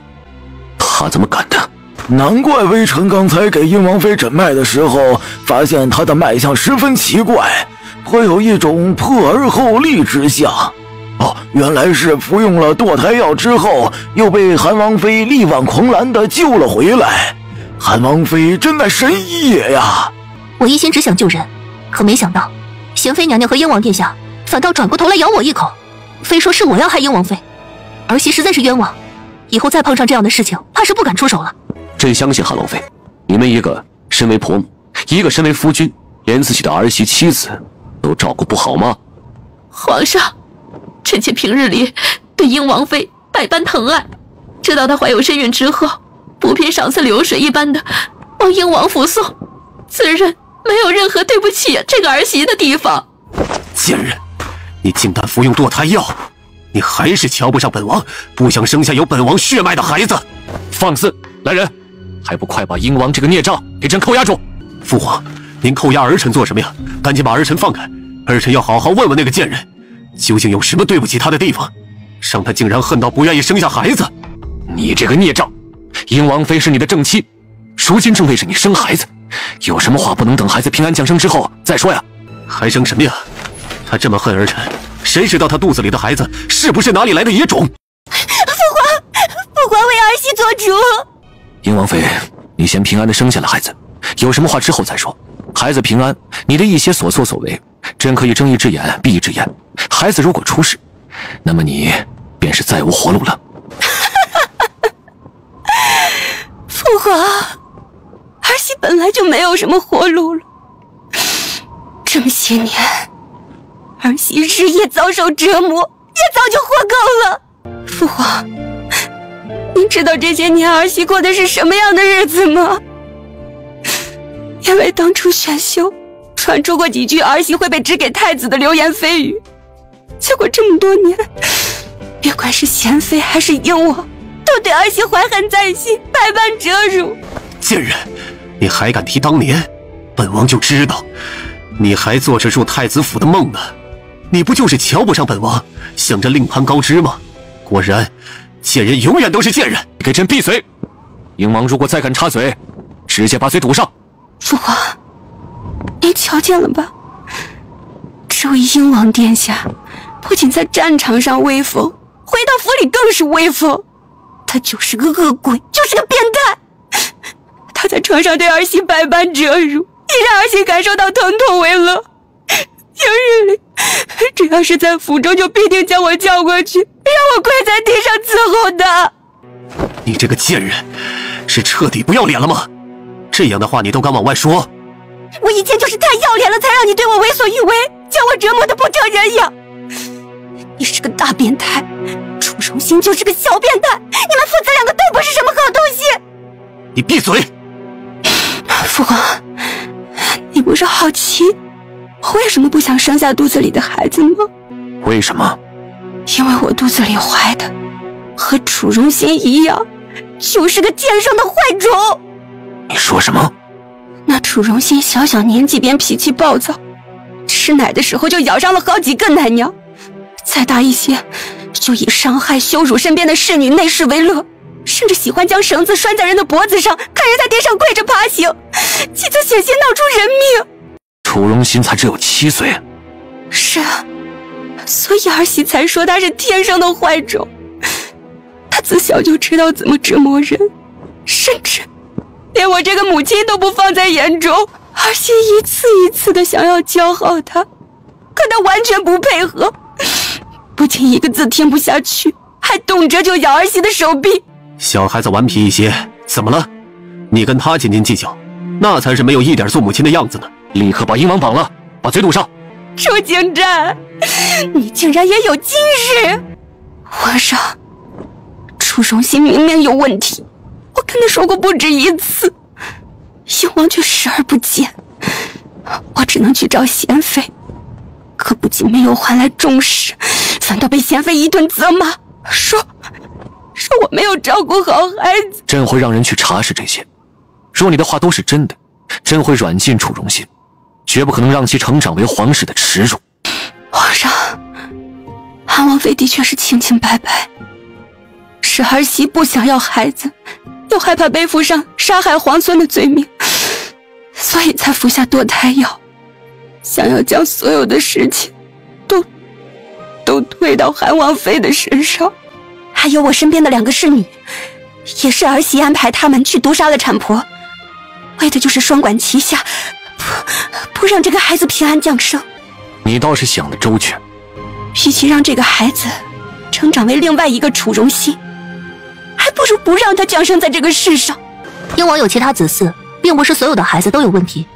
她怎么敢的？难怪微臣刚才给英王妃诊脉的时候，发现她的脉象十分奇怪，颇有一种破而后立之象。哦，原来是服用了堕胎药之后，又被韩王妃力挽狂澜地救了回来。韩王妃真乃神医也呀！我一心只想救人，可没想到贤妃娘娘和英王殿下反倒转过头来咬我一口，非说是我要害英王妃，儿媳实在是冤枉。以后再碰上这样的事情，怕是不敢出手了。朕相信韩王妃，你们一个身为婆母，一个身为夫君，连自己的儿媳妻子都照顾不好吗？皇上，臣妾平日里对英王妃百般疼爱，知道她怀有身孕之后，不偏赏赐流水一般的往英王府送，自认没有任何对不起这个儿媳的地方。贱人，你竟敢服用堕胎药！你还是瞧不上本王，不想生下有本王血脉的孩子。放肆！来人，还不快把英王这个孽障给朕扣押住！父皇，您扣押儿臣做什么呀？赶紧把儿臣放开！儿臣要好好问问那个贱人，究竟有什么对不起他的地方，让他竟然恨到不愿意生下孩子。你这个孽障！英王妃是你的正妻，如今正为着你生孩子，有什么话不能等孩子平安降生之后再说呀？还生什么呀？他这么恨儿臣，谁知道他肚子里的孩子是不是哪里来的野种？父皇为儿媳做主。英王妃，你先平安的生下了孩子，有什么话之后再说。孩子平安，你的一些所作所为，朕可以睁一只眼闭一只眼。孩子如果出事，那么你便是再无活路了。父皇，儿媳本来就没有什么活路了。这么些年，儿媳日夜遭受折磨，也早就活够了。父皇，您知道这些年儿媳过的是什么样的日子吗？因为当初选秀传出过几句儿媳会被指给太子的流言蜚语，结果这么多年，别管是贤妃还是英王，都对儿媳怀恨在心，百般折辱。贱人，你还敢提当年？本王就知道，你还做着入太子府的梦呢。你不就是瞧不上本王，想着另攀高枝吗？果然，贱人永远都是贱人。给朕闭嘴！英王如果再敢插嘴，直接把嘴堵上。父皇，您瞧见了吧？这位英王殿下不仅在战场上威风，回到府里更是威风。他就是个恶鬼，就是个变态。他在床上对儿媳百般折辱，也让儿媳感受到疼痛为乐。平日里，只要是在府中，就必定将我叫过去，让我跪在地上伺候的。你这个贱人，是彻底不要脸了吗？这样的话你都敢往外说？我以前就是太要脸了，才让你对我为所欲为，将我折磨得不成人样。你是个大变态，楚荣兴就是个小变态，你们父子两个都不是什么好东西。你闭嘴！父皇，你不是好奇我为什么不想生下肚子里的孩子吗？为什么？因为我肚子里怀的和楚荣兴一样，就是个天生的坏种。你说什么？那楚荣兴小小年纪便脾气暴躁，吃奶的时候就咬伤了好几个奶娘，再大一些就以伤害羞辱身边的侍女内侍为乐，甚至喜欢将绳子拴在人的脖子上，看人在地上跪着爬行，几次险些闹出人命。楚荣兴才只有7岁。是啊，所以儿媳才说他是天生的坏种。他自小就知道怎么折磨人，甚至连我这个母亲都不放在眼中。儿媳一次一次的想要教好他，可他完全不配合，不仅一个字听不下去，还动辄就咬儿媳的手臂。小孩子顽皮一些，怎么了？你跟他斤斤计较，那才是没有一点做母亲的样子呢。立刻把英王绑了，把嘴堵上。楚景战，你竟然也有今日！皇上，楚荣兴明明有问题，我跟他说过不止一次，英王却视而不见。我只能去找贤妃，可不仅没有换来重视，反倒被贤妃一顿责骂，说我没有照顾好孩子。朕会让人去查实这些，若你的话都是真的，朕会软禁楚荣兴，绝不可能让其成长为皇室的耻辱。皇上，韩王妃的确是清清白白，是儿媳不想要孩子，又害怕背负上杀害皇孙的罪名，所以才服下堕胎药，想要将所有的事情都推到韩王妃的身上。还有我身边的2个侍女，也是儿媳安排他们去毒杀了产婆，为的就是双管齐下，不让这个孩子平安降生。你倒是想得周全。与其让这个孩子成长为另外一个楚荣兴，还还不如不让他降生在这个世上。鹰王有其他子嗣，并不是所有的孩子都有问题。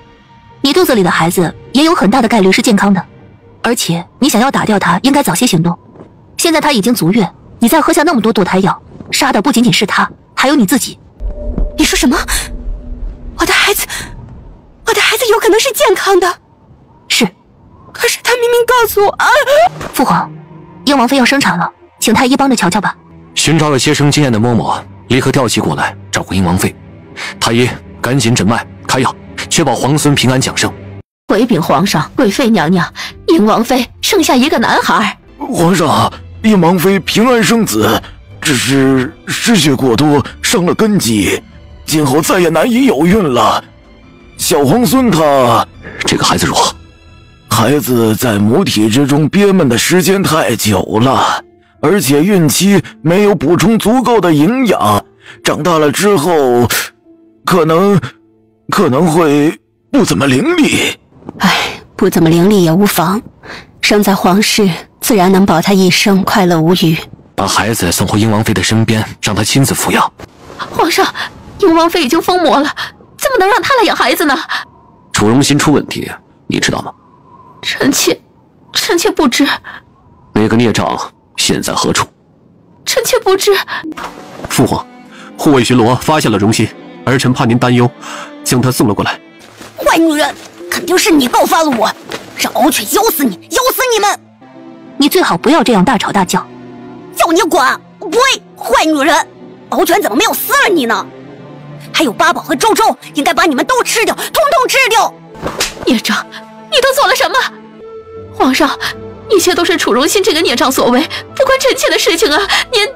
你肚子里的孩子也有很大的概率是健康的，而且你想要打掉他，应该早些行动。现在他已经足月，你再喝下那么多堕胎药，杀的不仅仅是他，还有你自己。你说什么？我的孩子有可能是健康的。是，可是他明明告诉我啊！父皇，鹰王妃要生产了，请太医帮着瞧瞧吧。寻找了些生经验的嬷嬷立刻调起过来照顾鹰王妃。太医赶紧诊脉开药，确保皇孙平安降生。回禀皇上、贵妃娘娘，鹰王妃生下一个男孩。皇上，鹰王妃平安生子，只是失血过多，伤了根基，今后再也难以有孕了。小皇孙他，这个孩子如何？孩子在母体之中憋闷的时间太久了，而且孕期没有补充足够的营养，长大了之后，可能会不怎么伶俐。哎，不怎么伶俐也无妨，生在皇室，自然能保他一生快乐无虞。把孩子送回鹰王妃的身边，让她亲自服药。皇上，鹰王妃已经疯魔了，怎么能让她来养孩子呢？楚荣心出问题，你知道吗？臣妾不知。那个孽障现在何处？臣妾不知。父皇，护卫巡逻发现了荣心，儿臣怕您担忧，将他送了过来。坏女人，肯定是你告发了我，让敖犬咬死你，咬死你们！你最好不要这样大吵大叫。叫你管！不会，坏女人，敖犬怎么没有撕了你呢？还有八宝和周周，应该把你们都吃掉，统统吃掉！孽障，你都做了什么？皇上，一切都是楚荣心这个孽障所为，不关臣妾的事情啊！您，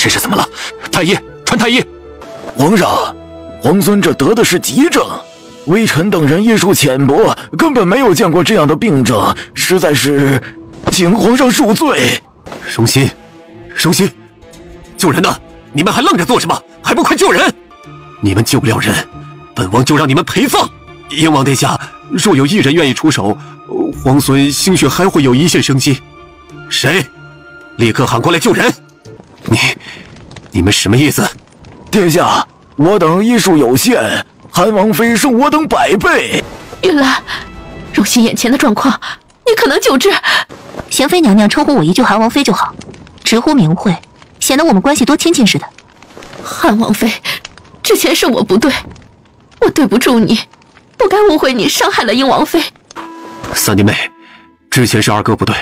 这是怎么了？太医，传太医！皇上，皇孙这得的是急症，微臣等人医术浅薄，根本没有见过这样的病症，实在是请皇上恕罪。荣心，救人呢！你们还愣着做什么？还不快救人！你们救不了人，本王就让你们陪葬。鹰王殿下，若有一人愿意出手，皇孙兴许还会有一线生机。谁？立刻喊过来救人！你们什么意思？殿下，我等医术有限，韩王妃胜我等100倍。云兰，荣心眼前的状况，你可能救治。贤妃娘娘称呼我一句韩王妃就好，直呼名讳，显得我们关系多亲近似的。韩王妃，之前是我不对，我对不住你，不该误会你，伤害了鹰王妃。三弟妹，之前是二哥不对。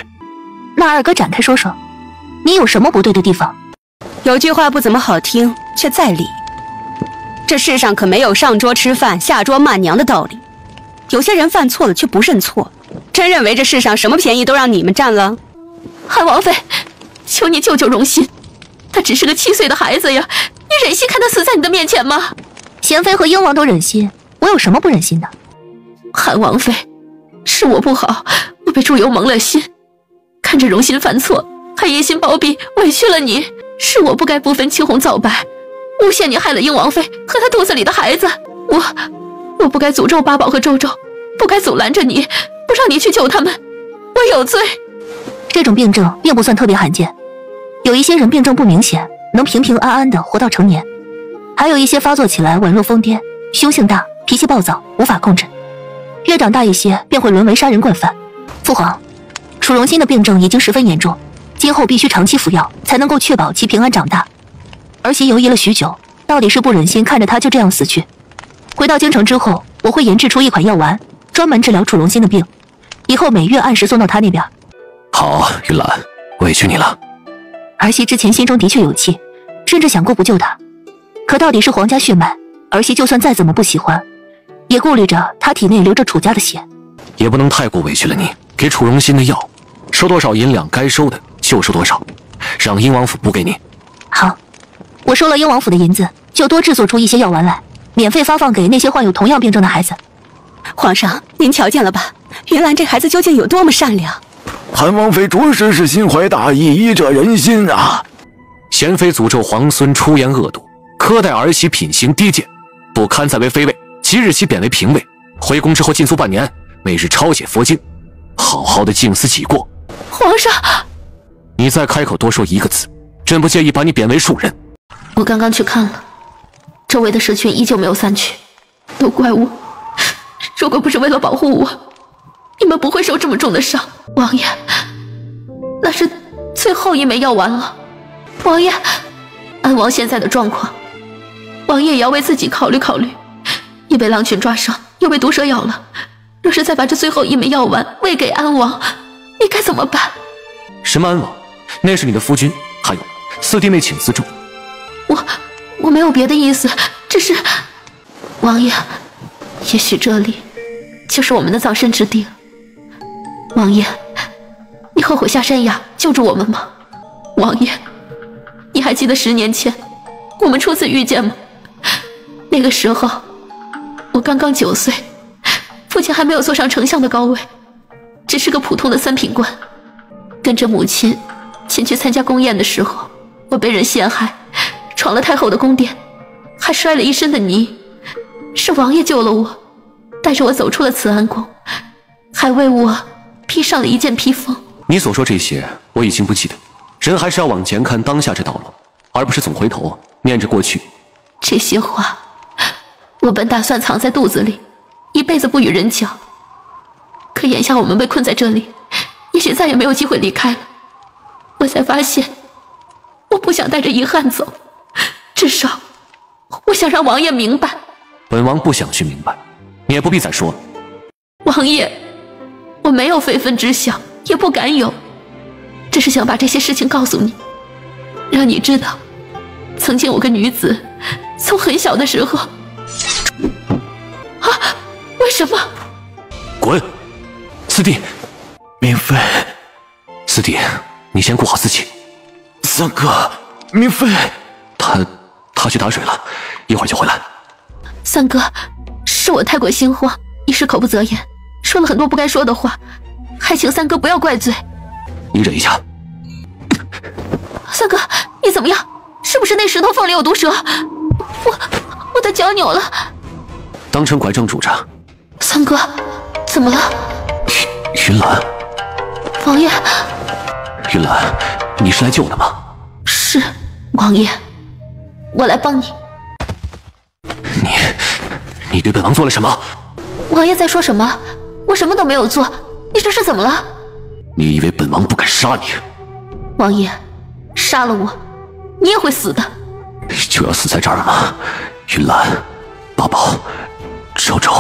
那二哥展开说说，你有什么不对的地方？有句话不怎么好听，却在理。这世上可没有上桌吃饭，下桌骂娘的道理。有些人犯错了却不认错，真认为这世上什么便宜都让你们占了？韩王妃，求你救救荣心，他只是个7岁的孩子呀，你忍心看他死在你的面前吗？贤妃和鹰王都忍心，我有什么不忍心的？韩王妃，是我不好，我被朱由蒙了心，看着荣心犯错，还一心包庇，委屈了你，是我不该不分青红皂白，诬陷你害了鹰王妃和她肚子里的孩子。我不该诅咒八宝和周周，不该阻拦着你，不让你去救他们，我有罪。这种病症并不算特别罕见，有一些人病症不明显，能平平安安的活到成年，还有一些发作起来宛若疯癫，凶性大，脾气暴躁，无法控制，越长大一些便会沦为杀人惯犯。父皇，楚荣心的病症已经十分严重，今后必须长期服药，才能够确保其平安长大。儿媳犹疑了许久，到底是不忍心看着他就这样死去。回到京城之后，我会研制出一款药丸，专门治疗楚荣心的病，以后每月按时送到他那边。好，云兰，委屈你了。儿媳之前心中的确有气，甚至想过不救他，可到底是皇家血脉，儿媳就算再怎么不喜欢，也顾虑着他体内流着楚家的血，也不能太过委屈了你。给楚荣心的药，收多少银两该收的就收多少，让鹰王府补给你。好，我收了鹰王府的银子，就多制作出一些药丸来，免费发放给那些患有同样病症的孩子。皇上，您瞧见了吧？云兰这孩子究竟有多么善良？韩王妃着实是心怀大义，医者仁心啊！贤妃诅咒皇孙出言恶毒，苛待儿媳品行低贱，不堪再为妃位，即日起贬为嫔位。回宫之后禁足半年，每日抄写佛经，好好的静思己过。皇上，你再开口多说一个字，朕不介意把你贬为庶人。我刚刚去看了，周围的蛇群依旧没有散去，都怪我。如果不是为了保护我，你们不会受这么重的伤。王爷，那是最后一枚药丸了。王爷，安王现在的状况，王爷也要为自己考虑考虑。已被狼群抓伤，又被毒蛇咬了，若是再把这最后一枚药丸喂给安王，你该怎么办？什么安王？那是你的夫君，还有四弟妹请自重。我没有别的意思，只是王爷，也许这里就是我们的葬身之地了。王爷，你后悔下山崖救助我们吗？王爷，你还记得10年前我们初次遇见吗？那个时候我刚刚9岁，父亲还没有坐上丞相的高位，只是个普通的3品官。跟着母亲前去参加宫宴的时候，我被人陷害，闯了太后的宫殿，还摔了一身的泥。是王爷救了我，带着我走出了慈安宫，还为我披上了一件披风。你所说这些我已经不记得，人还是要往前看当下这道路，而不是总回头念着过去。这些话我本打算藏在肚子里，一辈子不与人讲。可眼下我们被困在这里，也许再也没有机会离开了。我才发现，我不想带着遗憾走，至少我想让王爷明白。本王不想去明白，你也不必再说了。王爷，我没有非分之想，也不敢有，只是想把这些事情告诉你，让你知道，曾经有个女子，从很小的时候为什么？滚！四弟，明妃，四弟，你先顾好自己。三哥，明妃，他去打水了，一会儿就回来。三哥，是我太过心慌，一时口不择言，说了很多不该说的话，还请三哥不要怪罪。你忍一下。三哥，你怎么样？是不是那石头缝里有毒蛇？我的脚扭了。当成拐杖拄着。三哥，怎么了？云兰。王爷。云兰，你是来救的吗？是，王爷，我来帮你。你对本王做了什么？王爷在说什么？我什么都没有做，你这是怎么了？你以为本王不敢杀你？王爷，杀了我，你也会死的。就要死在这儿了吗？云兰，八宝，周周，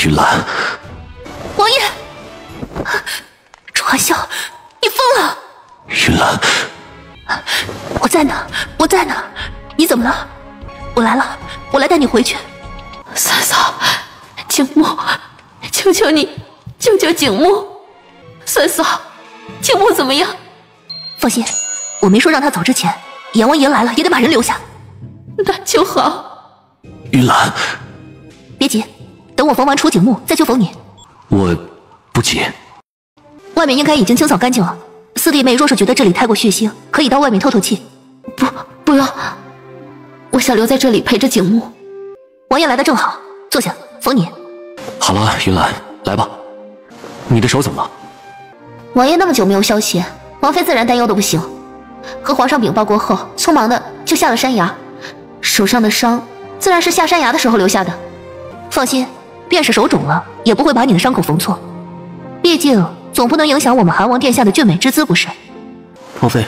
云兰。王爷，楚寒笑，你疯了！云兰，我在呢，我在呢，你怎么了？我来了，我来带你回去。三嫂，景木，求求你，救救景木。三嫂，景木怎么样？放心，我没说让他走之前，阎王爷来了也得把人留下。那就好。云兰，别急，等我缝完楚景木再去缝你。我不急。外面应该已经清扫干净了。四弟妹若是觉得这里太过血腥，可以到外面透透气。不用，我想留在这里陪着景木。王爷来的正好，坐下，缝你。好了，云兰，来吧。你的手怎么了？王爷那么久没有消息，王妃自然担忧的不行。和皇上禀报过后，匆忙的就下了山崖，手上的伤自然是下山崖的时候留下的。放心，便是手肿了，也不会把你的伤口缝错。毕竟总不能影响我们韩王殿下的俊美之姿，不是？王妃，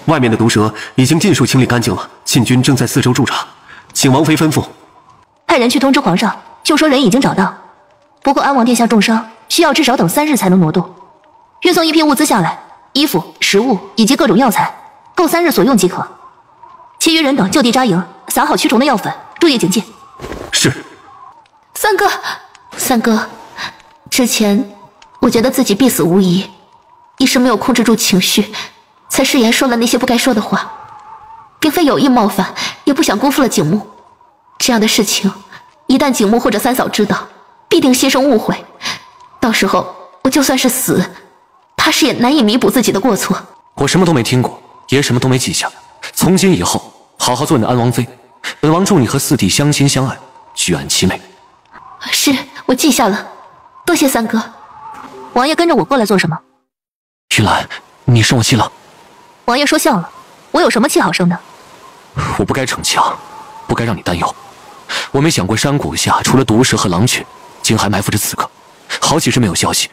外面的毒蛇已经尽数清理干净了，禁军正在四周驻扎，请王妃吩咐。派人去通知皇上，就说人已经找到。不过安王殿下重伤，需要至少等3日才能挪动。运送一批物资下来，衣服、食物以及各种药材，够3日所用即可。其余人等就地扎营，撒好驱虫的药粉，注意警戒。是。三哥，之前我觉得自己必死无疑，一时没有控制住情绪，才失言说了那些不该说的话，并非有意冒犯，也不想辜负了景木。这样的事情，一旦景木或者三嫂知道，必定心生误会，到时候我就算是死，他是也难以弥补自己的过错。我什么都没听过，也什么都没记下。从今以后，好好做你的安王妃。本王祝你和四弟相亲相爱，举案齐眉。是，我记下了，多谢三哥。王爷跟着我过来做什么？玉兰，你生我气了？王爷说笑了，我有什么气好生的？我不该逞强，不该让你担忧。我没想过山谷下除了毒蛇和狼群，竟还埋伏着刺客，好几日没有消息，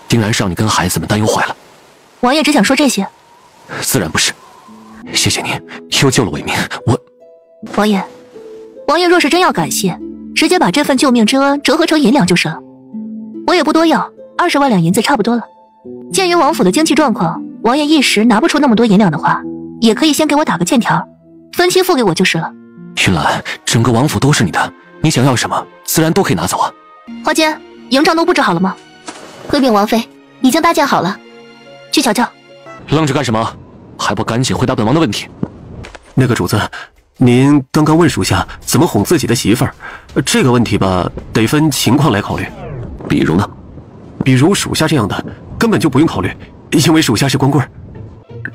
定然是让你跟孩子们担忧坏了。王爷只想说这些？自然不是。谢谢你，又救了我一命。王爷若是真要感谢，直接把这份救命之恩折合成银两就是了。我也不多要，20万两银子差不多了。鉴于王府的经济状况，王爷一时拿不出那么多银两的话，也可以先给我打个欠条，分期付给我就是了。云兰，整个王府都是你的，你想要什么，自然都可以拿走啊。花间，营帐都布置好了吗？回禀王妃，已经搭建好了。去瞧瞧。愣着干什么？还不赶紧回答本王的问题？那个主子，您刚刚问属下怎么哄自己的媳妇儿，这个问题吧，得分情况来考虑。比如呢？比如属下这样的，根本就不用考虑，因为属下是光棍。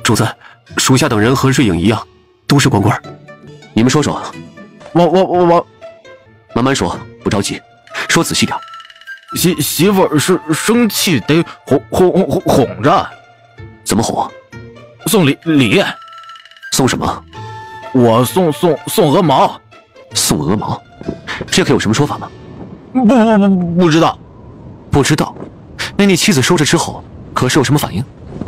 主子，属下等人和瑞影一样，都是光棍。你们说说。我慢慢说，不着急，说仔细点。媳妇儿是生气得哄着。怎么哄？送礼。送什么？我送鹅毛。送鹅毛？这可有什么说法吗？不知道。不知道？那你妻子收着之后，可是有什么反应？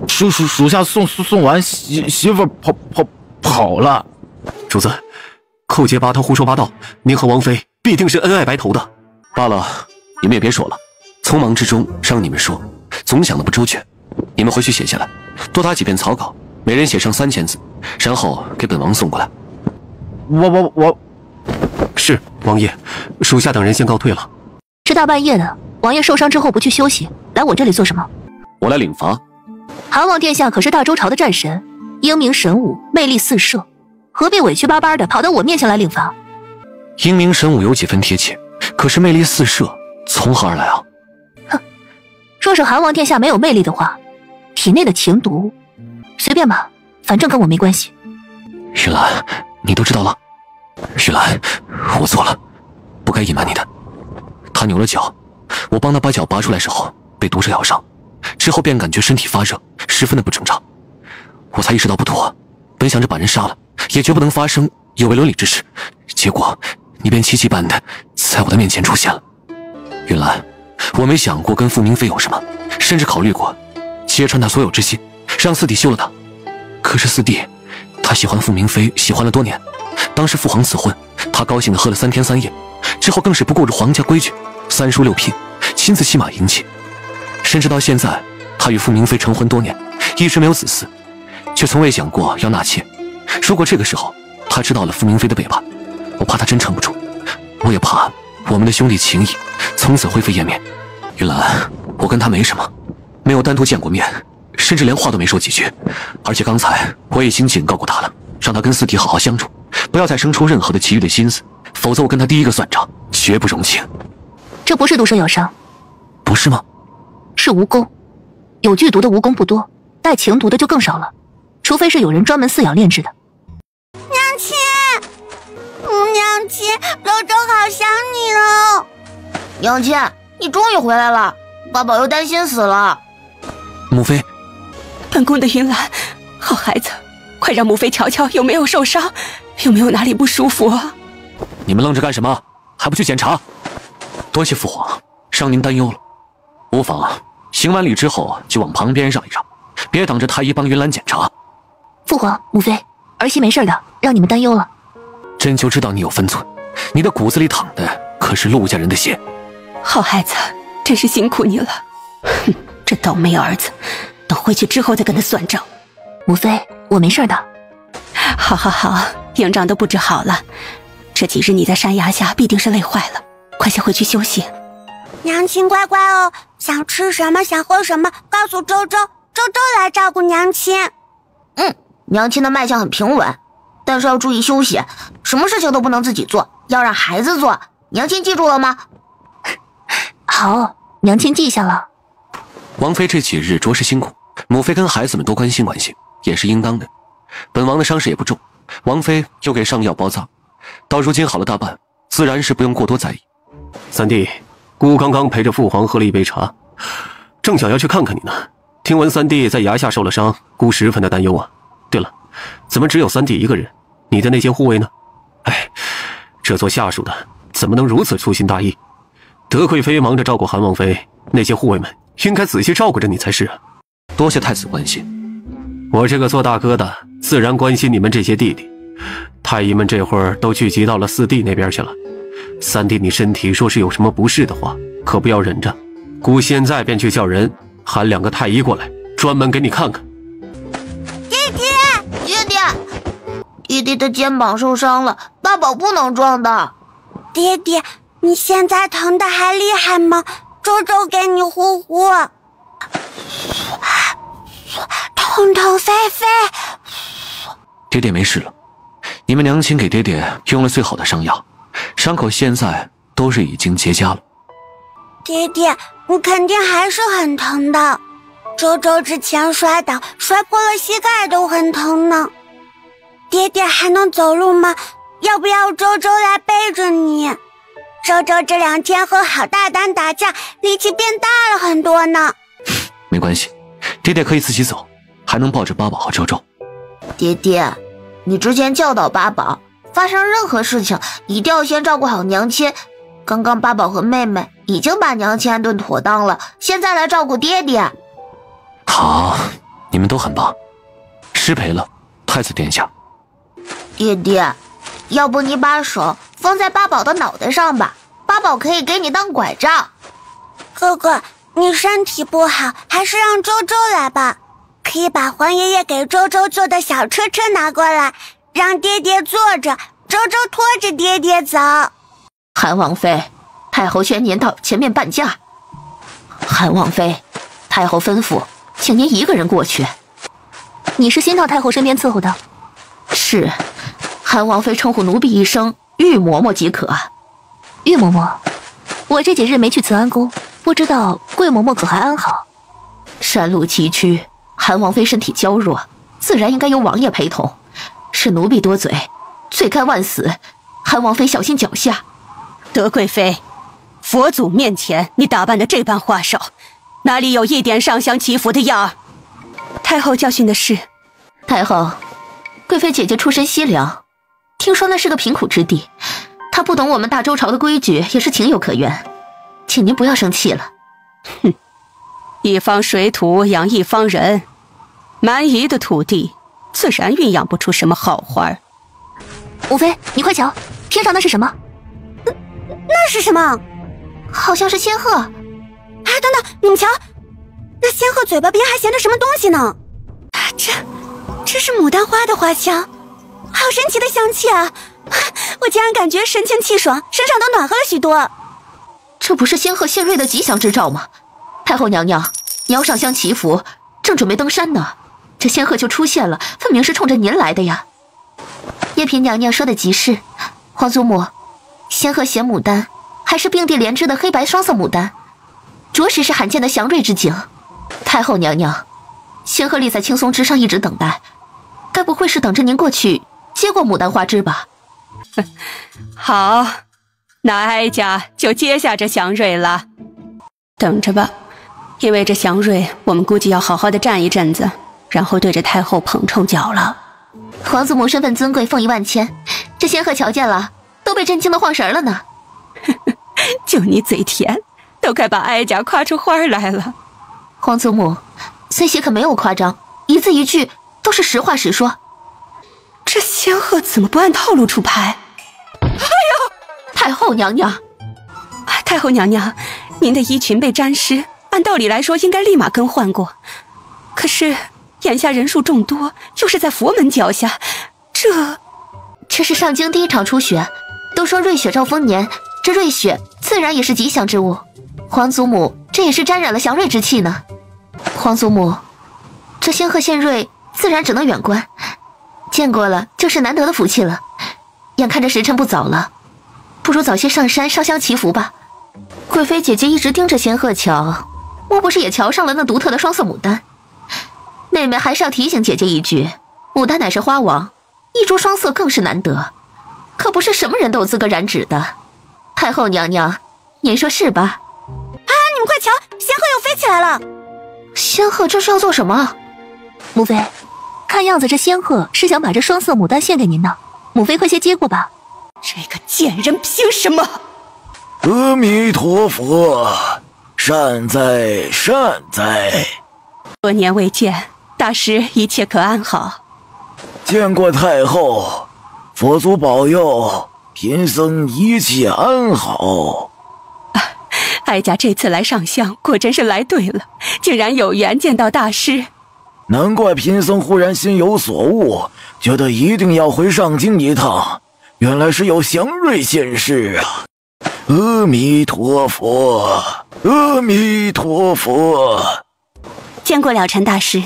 属下送完媳妇跑了。主子，寇杰巴他胡说八道，您和王妃必定是恩爱白头的。罢了，你们也别说了，匆忙之中让你们说，总想得不周全。你们回去写下来，多打几遍草稿，每人写上3000字，然后给本王送过来。我是王爷，属下等人先告退了。这大半夜的，王爷受伤之后不去休息，来我这里做什么？我来领罚。韩王殿下可是大周朝的战神，英明神武，魅力四射，何必委屈巴巴的跑到我面前来领罚？英明神武有几分贴切，可是魅力四射从何而来啊？哼，若是韩王殿下没有魅力的话，体内的情毒，随便吧，反正跟我没关系。玉兰，你都知道了。玉兰，我错了，不该隐瞒你的。他扭了脚，我帮他把脚拔出来时候被毒蛇咬伤，之后便感觉身体发热，十分的不正常。我才意识到不妥，本想着把人杀了，也绝不能发生有违伦理之事，结果你便奇迹般的在我的面前出现了。玉兰，我没想过跟傅明飞有什么，甚至考虑过揭穿他所有之心，让四弟休了他。可是四弟他喜欢傅明飞，喜欢了多年，当时父皇赐婚，他高兴的喝了3天3夜，之后更是不顾着皇家规矩，3书6聘，亲自骑马迎接。甚至到现在，他与傅明飞成婚多年，一直没有子嗣，却从未想过要纳妾。如果这个时候他知道了傅明飞的背叛，我怕他真撑不住，我也怕我们的兄弟情谊从此灰飞烟灭。玉兰，我跟他没什么，没有单独见过面，甚至连话都没说几句。而且刚才我已经警告过他了，让他跟四弟好好相处，不要再生出任何的其余的心思，否则我跟他第一个算账，绝不容情。这不是毒蛇咬伤，不是吗？是蜈蚣。有剧毒的蜈蚣不多，带情毒的就更少了，除非是有人专门饲养炼制的。娘亲，娘亲，周周好想你哦。娘亲，你终于回来了，爸宝又担心死了。母妃，本宫的云兰，好孩子，快让母妃瞧瞧有没有受伤，有没有哪里不舒服啊？你们愣着干什么？还不去检查？多谢父皇，让您担忧了。无妨，行完礼之后就往旁边让一让，别挡着太医帮云兰检查。父皇、母妃，儿媳没事的，让你们担忧了。朕就知道你有分寸，你的骨子里淌的可是陆家人的血。好孩子，真是辛苦你了。哼，这倒霉儿子，等回去之后再跟他算账。母妃，我没事的。好，营帐都布置好了，这几日你在山崖下必定是累坏了，快些回去休息。娘亲乖乖哦，想吃什么想喝什么告诉周周，周周来照顾娘亲。娘亲的脉象很平稳，但是要注意休息，什么事情都不能自己做，要让孩子做。娘亲记住了吗？好，娘亲记下了。王妃这几日着实辛苦，母妃跟孩子们多关心关心，也是应当的。本王的伤势也不重，王妃又给上药包扎，到如今好了大半，自然是不用过多在意。三弟，姑刚刚陪着父皇喝了一杯茶，正想要去看看你呢。听闻三弟在崖下受了伤，姑十分的担忧啊。对了，怎么只有三弟一个人？你的那些护卫呢？哎，这做下属的怎么能如此粗心大意？德贵妃忙着照顾韩王妃，那些护卫们应该仔细照顾着你才是啊。多谢太子关心。我这个做大哥的自然关心你们这些弟弟。太医们这会儿都聚集到了四弟那边去了。三弟，你身体若是有什么不适的话，可不要忍着。姑现在便去叫人喊2个太医过来，专门给你看看。弟弟的肩膀受伤了，八宝不能撞的。爹爹，你现在疼得还厉害吗？周周给你呼呼。痛痛飞飞。爹爹没事了，你们娘亲给爹爹用了最好的伤药，伤口现在都是已经结痂了。爹爹，你肯定还是很疼的。周周之前摔倒，摔破了膝盖都很疼呢。爹爹还能走路吗？要不要周周来背着你？周周这2天和好大胆打架，力气变大了很多呢。没关系，爹爹可以自己走，还能抱着八宝和周周。爹爹，你之前教导八宝，发生任何事情一定要先照顾好娘亲。刚刚八宝和妹妹已经把娘亲安顿妥当了，现在来照顾爹爹。好，你们都很棒，失陪了，太子殿下。爹爹，要不你把手放在八宝的脑袋上吧，八宝可以给你当拐杖。哥哥，你身体不好，还是让周周来吧。可以把黄爷爷给周周做的小车车拿过来，让爹爹坐着，周周拖着爹爹走。韩王妃，太后劝您到前面伴驾。韩王妃，太后吩咐，请您一个人过去。你是先到太后身边伺候的？是，韩王妃称呼奴婢一声玉嬷嬷即可。玉嬷嬷，我这几日没去慈安宫，不知道贵嬷嬷可还安好？山路崎岖，韩王妃身体娇弱，自然应该由王爷陪同。是奴婢多嘴，罪该万死，韩王妃小心脚下。德贵妃，佛祖面前你打扮的这般花哨，哪里有一点上香祈福的样儿？太后教训的是，太后，贵妃姐姐出身西凉，听说那是个贫苦之地，她不懂我们大周朝的规矩，也是情有可原，请您不要生气了。哼，一方水土养一方人，蛮夷的土地自然孕养不出什么好花儿。武妃，你快瞧，天上那是什么？那是什么？好像是仙鹤。哎，等等，你们瞧，那仙鹤嘴巴边还衔着什么东西呢？这是牡丹花的花香，好神奇的香气啊！我竟然感觉神清气爽，身上都暖和了许多。这不是仙鹤献瑞的吉祥之兆吗？太后娘娘，你要上香祈福，正准备登山呢，这仙鹤就出现了，分明是冲着您来的呀。叶嫔娘娘说的极是，皇祖母，仙鹤衔牡丹，还是并蒂连枝的黑白双色牡丹，着实是罕见的祥瑞之景。太后娘娘，仙鹤立在青松枝上一直等待，该不会是等着您过去接过牡丹花枝吧？好，那哀家就接下这祥瑞了。等着吧，因为这祥瑞我们估计要好好的站一阵子，然后对着太后捧臭脚了。皇祖母身份尊贵，凤仪万千，这仙鹤瞧见了都被震惊的晃神了呢。就你嘴甜，都快把哀家夸出花来了。皇祖母，虽喜可没有夸张，一字一句都是实话实说。这仙鹤怎么不按套路出牌？哎呦，太后娘娘，太后娘娘，您的衣裙被沾湿，按道理来说应该立马更换过，可是眼下人数众多，又是在佛门脚下，这是上京第一场初雪，都说瑞雪兆丰年，这瑞雪自然也是吉祥之物。皇祖母这也是沾染了祥瑞之气呢。皇祖母，这仙鹤献瑞自然只能远观，见过了就是难得的福气了。眼看着时辰不早了，不如早些上山烧香祈福吧。贵妃姐姐一直盯着仙鹤瞧，莫不是也瞧上了那独特的双色牡丹？妹妹还是要提醒姐姐一句，牡丹乃是花王，一株双色更是难得，可不是什么人都有资格染指的。太后娘娘，您说是吧？啊，你们快瞧，仙鹤又飞起来了！仙鹤这是要做什么？母妃，看样子这仙鹤是想把这双色牡丹献给您的，母妃快些接过吧。这个贱人凭什么？阿弥陀佛，善哉善哉。多年未见，大师一切可安好？见过太后，佛祖保佑，贫僧一切安好。哀家这次来上香，果真是来对了，竟然有缘见到大师。难怪贫僧忽然心有所悟，觉得一定要回上京一趟，原来是有祥瑞现世啊！阿弥陀佛，阿弥陀佛。见过了尘大师，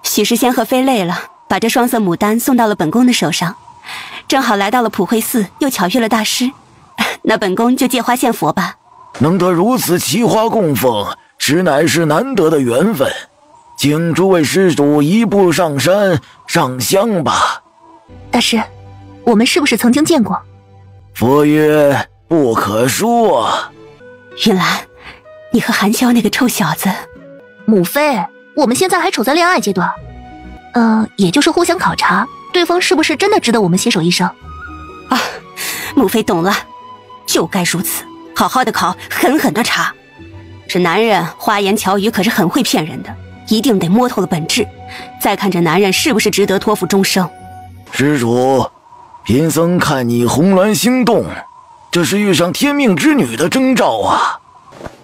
许是仙鹤飞累了，把这双色牡丹送到了本宫的手上，正好来到了普惠寺，又巧遇了大师，那本宫就借花献佛吧。能得如此奇花供奉，实乃是难得的缘分，请诸位施主移步上山上香吧。大师，我们是不是曾经见过？佛曰不可说。云兰，你和韩萧那个臭小子……母妃，我们现在还处在恋爱阶段，也就是互相考察，对方是不是真的值得我们携手一生？啊，母妃懂了，就该如此，好好的考，狠狠的查。这男人花言巧语可是很会骗人的，一定得摸透了本质，再看这男人是不是值得托付终生。施主，贫僧看你红鸾星动，这是遇上天命之女的征兆啊！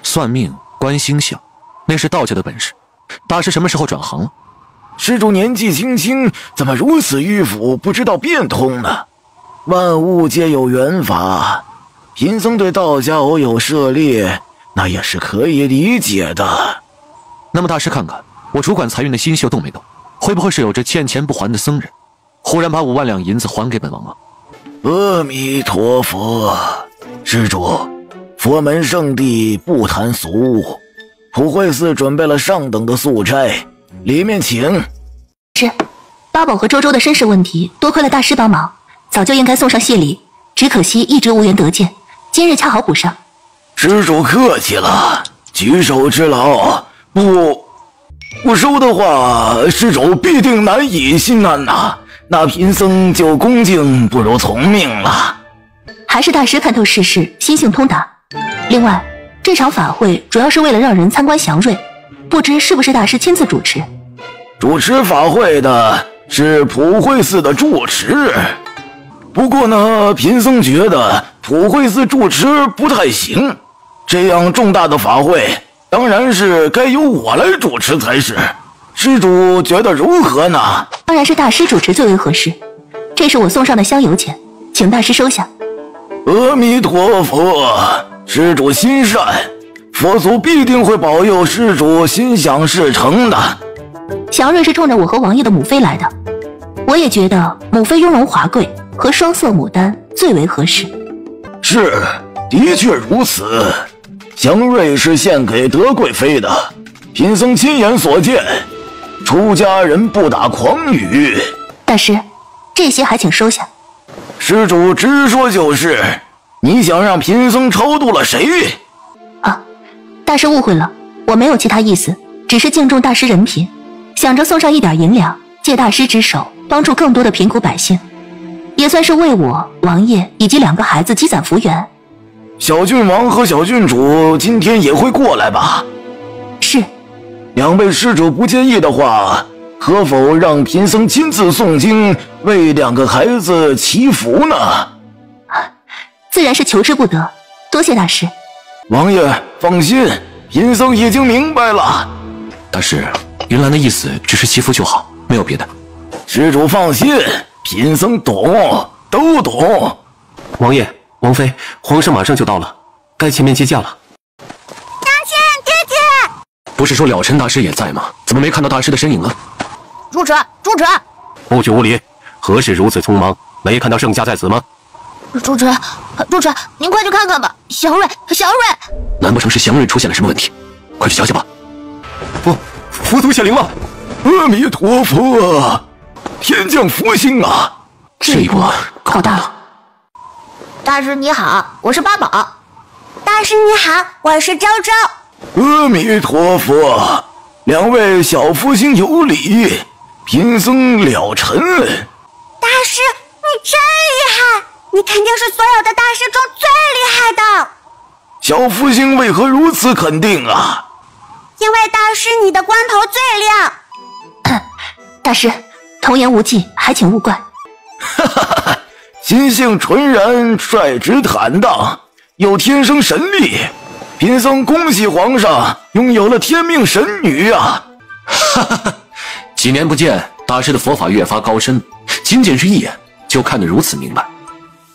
算命观星象，那是道家的本事。大师什么时候转行了？施主年纪轻轻，怎么如此迂腐，不知道变通呢？万物皆有缘法，贫僧对道家偶有涉猎，那也是可以理解的。那么大师看看，我主管财运的新秀动没动？会不会是有着欠钱不还的僧人，忽然把5万两银子还给本王啊？阿弥陀佛，施主，佛门圣地不谈俗物，普惠寺准备了上等的素斋，里面请。是，八宝和周周的身世问题，多亏了大师帮忙，早就应该送上谢礼，只可惜一直无缘得见，今日恰好补上。施主客气了，举手之劳，不收的话，施主必定难以心安呐。那贫僧就恭敬不如从命了。还是大师看透世事，心性通达。另外，这场法会主要是为了让人参观祥瑞，不知是不是大师亲自主持？主持法会的是普惠寺的住持，不过呢，贫僧觉得普惠寺住持不太行，这样重大的法会当然是该由我来主持才是。施主觉得如何呢？当然是大师主持最为合适。这是我送上的香油钱，请大师收下。阿弥陀佛，施主心善，佛祖必定会保佑施主心想事成的。祥瑞是冲着我和王爷的母妃来的，我也觉得母妃雍容华贵，和双色牡丹最为合适。是，的确如此。祥瑞是献给德贵妃的，贫僧亲眼所见，出家人不打诳语。大师，这些还请收下。施主直说就是，你想让贫僧超度了谁？啊，大师误会了，我没有其他意思，只是敬重大师人品，想着送上一点银两，借大师之手帮助更多的贫苦百姓，也算是为我、王爷以及2个孩子积攒福缘。小郡王和小郡主今天也会过来吧？是。2位施主不介意的话，可否让贫僧亲自诵经，为2个孩子祈福呢？自然是求之不得，多谢大师。王爷放心，贫僧已经明白了。大师，云兰的意思只是祈福就好，没有别的。施主放心，贫僧懂，都懂。王爷、王妃，皇上马上就到了，该前面接驾了。娘亲，爹爹！不是说了尘大师也在吗？怎么没看到大师的身影了？主持，不许无礼！何事如此匆忙？没看到圣驾在此吗？主持，您快去看看吧，祥瑞！难不成是祥瑞出现了什么问题？快去瞧瞧吧。佛祖显灵了！阿弥陀佛，天降福星啊！这一波搞大了。大师你好，我是八宝。大师你好，我是周周。阿弥陀佛，2位小福星有礼，贫僧了尘。大师，你真厉害，你肯定是所有的大师中最厉害的。小福星为何如此肯定啊？因为大师你的光头最亮。大师，童言无忌，还请勿怪。哈哈哈，心性纯然，率直坦荡，又天生神力。贫僧恭喜皇上拥有了天命神女啊！哈哈哈，几年不见，大师的佛法越发高深，仅仅是一眼就看得如此明白。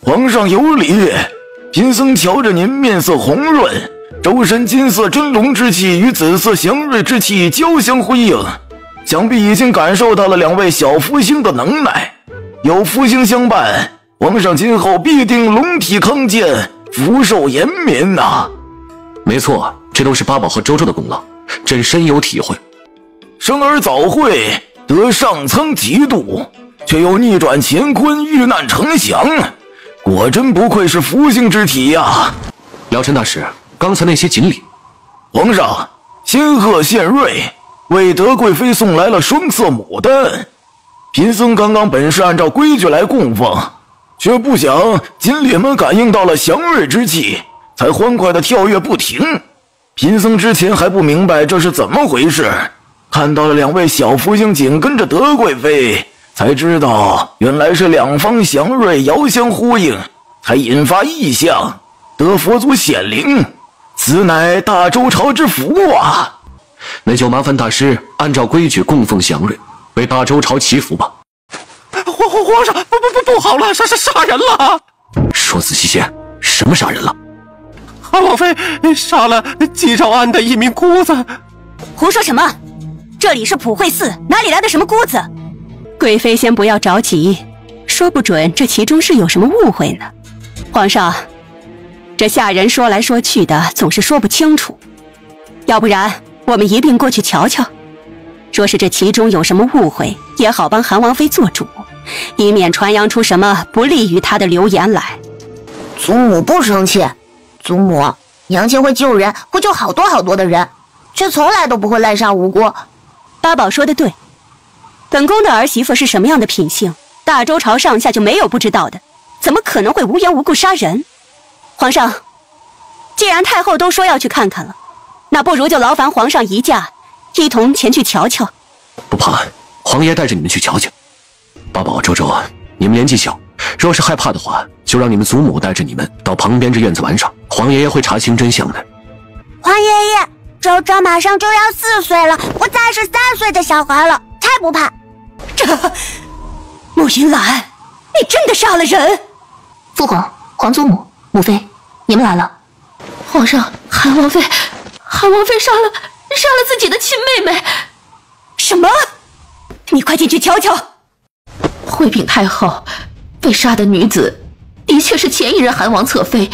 皇上有礼，贫僧瞧着您面色红润，周身金色真龙之气与紫色祥瑞之气交相辉映，想必已经感受到了两位小福星的能耐。有福星相伴，皇上今后必定龙体康健，福寿延绵呐！没错，这都是八宝和周周的功劳，朕深有体会。生而早慧，得上苍嫉妒，却又逆转乾坤，遇难成祥，果真不愧是福星之体呀！了尘大师，刚才那些锦鲤，皇上，仙鹤献瑞，为德贵妃送来了双色牡丹。贫僧刚刚本是按照规矩来供奉，却不想锦鲤们感应到了祥瑞之气，才欢快地跳跃不停。贫僧之前还不明白这是怎么回事，看到了两位小福星紧跟着德贵妃，才知道原来是两方祥瑞遥相呼应，才引发异象，得佛祖显灵，此乃大周朝之福啊！那就麻烦大师按照规矩供奉祥瑞，为大周朝祈福吧。皇上，不好了，杀人了！说仔细些，什么杀人了？韩王妃杀了纪兆安的一名姑子。胡说什么？这里是普惠寺，哪里来的什么姑子？贵妃先不要着急，说不准这其中是有什么误会呢。皇上，这下人说来说去的，总是说不清楚。要不然我们一并过去瞧瞧，说是这其中有什么误会，也好帮韩王妃做主，以免传扬出什么不利于她的流言来。祖母不生气，祖母，娘亲会救人，会救好多的人，却从来都不会滥杀无辜。八宝说的对，本宫的儿媳妇是什么样的品性，大周朝上下就没有不知道的，怎么可能会无缘无故杀人？皇上，既然太后都说要去看看了，那不如就劳烦皇上移驾，一同前去瞧瞧。不怕，皇爷带着你们去瞧瞧。八宝、周周，你们年纪小，若是害怕的话，就让你们祖母带着你们到旁边这院子玩耍，皇爷爷会查清真相的。皇爷爷，周周马上就要4岁了，不再是3岁的小孩了，才不怕。这慕云兰，你真的杀了人！父皇、皇祖母、母妃，你们来了。皇上，韩王妃杀了自己的亲妹妹。什么？你快进去瞧瞧。惠禀太后，被杀的女子的确是前一任韩王侧妃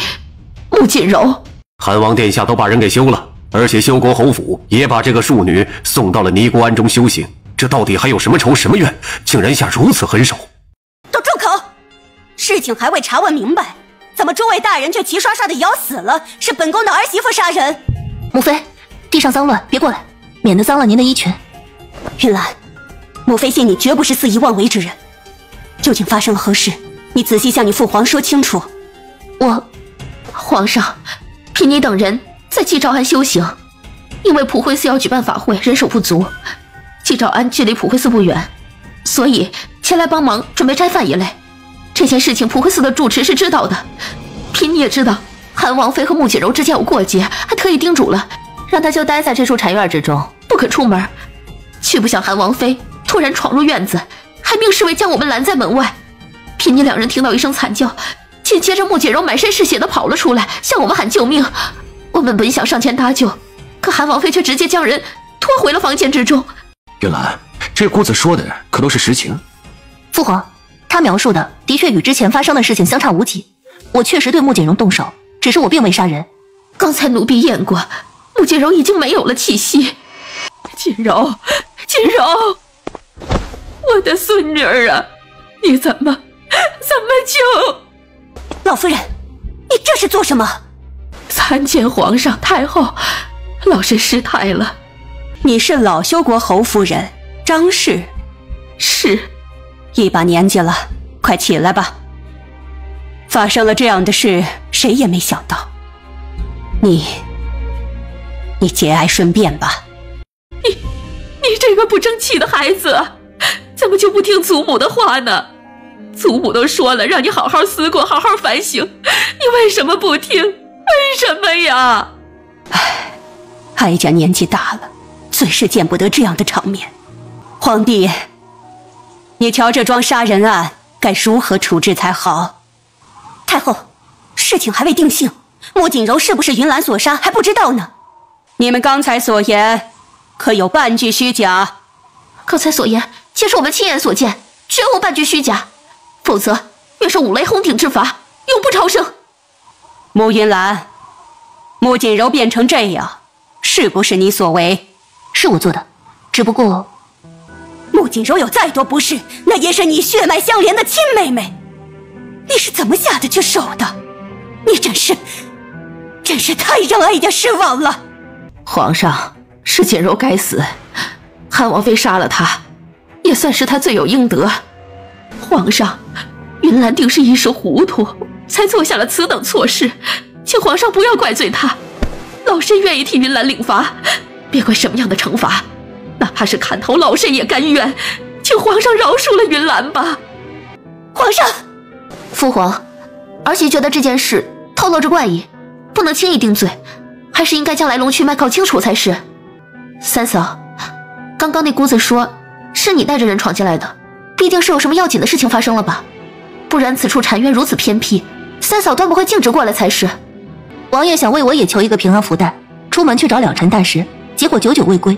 穆锦柔。韩王殿下都把人给休了，而且休国侯府也把这个庶女送到了尼姑庵中修行，这到底还有什么仇什么怨，竟然下如此狠手？都住口！事情还未查问明白，怎么诸位大人却齐刷刷的咬死了是本宫的儿媳妇杀人？母妃，地上脏乱，别过来，免得脏了您的衣裙。云兰，母妃信你绝不是肆意妄为之人，究竟发生了何事？你仔细向你父皇说清楚。皇上，贫尼等人在纪兆庵修行，因为普惠寺要举办法会，人手不足，纪兆庵距离普惠寺不远，所以前来帮忙准备斋饭一类。这件事情普惠寺的住持是知道的，贫尼也知道韩王妃和穆锦柔之间有过节，还特意叮嘱了，让他就待在这处禅院之中，不可出门。却不想韩王妃突然闯入院子，还命侍卫将我们拦在门外。贫尼两人听到一声惨叫，紧接着穆锦柔满身是血的跑了出来，向我们喊救命。我们本想上前搭救，可韩王妃却直接将人拖回了房间之中。云兰，这姑子说的可都是实情。父皇，他描述的的确与之前发生的事情相差无几。我确实对穆锦柔动手，只是我并未杀人。刚才奴婢验过，穆锦柔已经没有了气息。锦柔，我的孙女儿啊，你怎么救？老夫人，你这是做什么？参见皇上太后，老身失态了。你是老休国侯夫人张氏，是，一把年纪了，快起来吧。发生了这样的事，谁也没想到。你节哀顺变吧。你这个不争气的孩子，怎么就不听祖母的话呢？祖母都说了，让你好好思过，好好反省，你为什么不听？为什么呀？唉，哀家年纪大了，最是见不得这样的场面。皇帝，你瞧这桩杀人案该如何处置才好？太后，事情还未定性，莫锦柔是不是云岚所杀还不知道呢。你们刚才所言可有半句虚假？刚才所言皆是我们亲眼所见，绝无半句虚假，否则愿受五雷轰顶之罚，永不超生。穆云岚，穆锦柔变成这样，是不是你所为？是我做的，只不过穆锦柔有再多不是，那也是你血脉相连的亲妹妹，你是怎么下得去手的？你真是太让哀家失望了。皇上，是锦柔该死，汉王妃杀了她，也算是她罪有应得。皇上，云岚定是一时糊涂，才做下了此等错事，请皇上不要怪罪她。老身愿意替云岚领罚，别管什么样的惩罚，哪怕是砍头，老身也甘愿。请皇上饶恕了云岚吧。皇上，父皇，儿媳觉得这件事透露着怪异，不能轻易定罪，还是应该将来龙去脉搞清楚才是。三嫂，刚刚那姑子说是你带着人闯进来的，必定是有什么要紧的事情发生了吧？不然此处禅院如此偏僻，三嫂断不会径直过来才是。王爷想为我也求一个平安福袋，出门去找了尘大师，结果久久未归。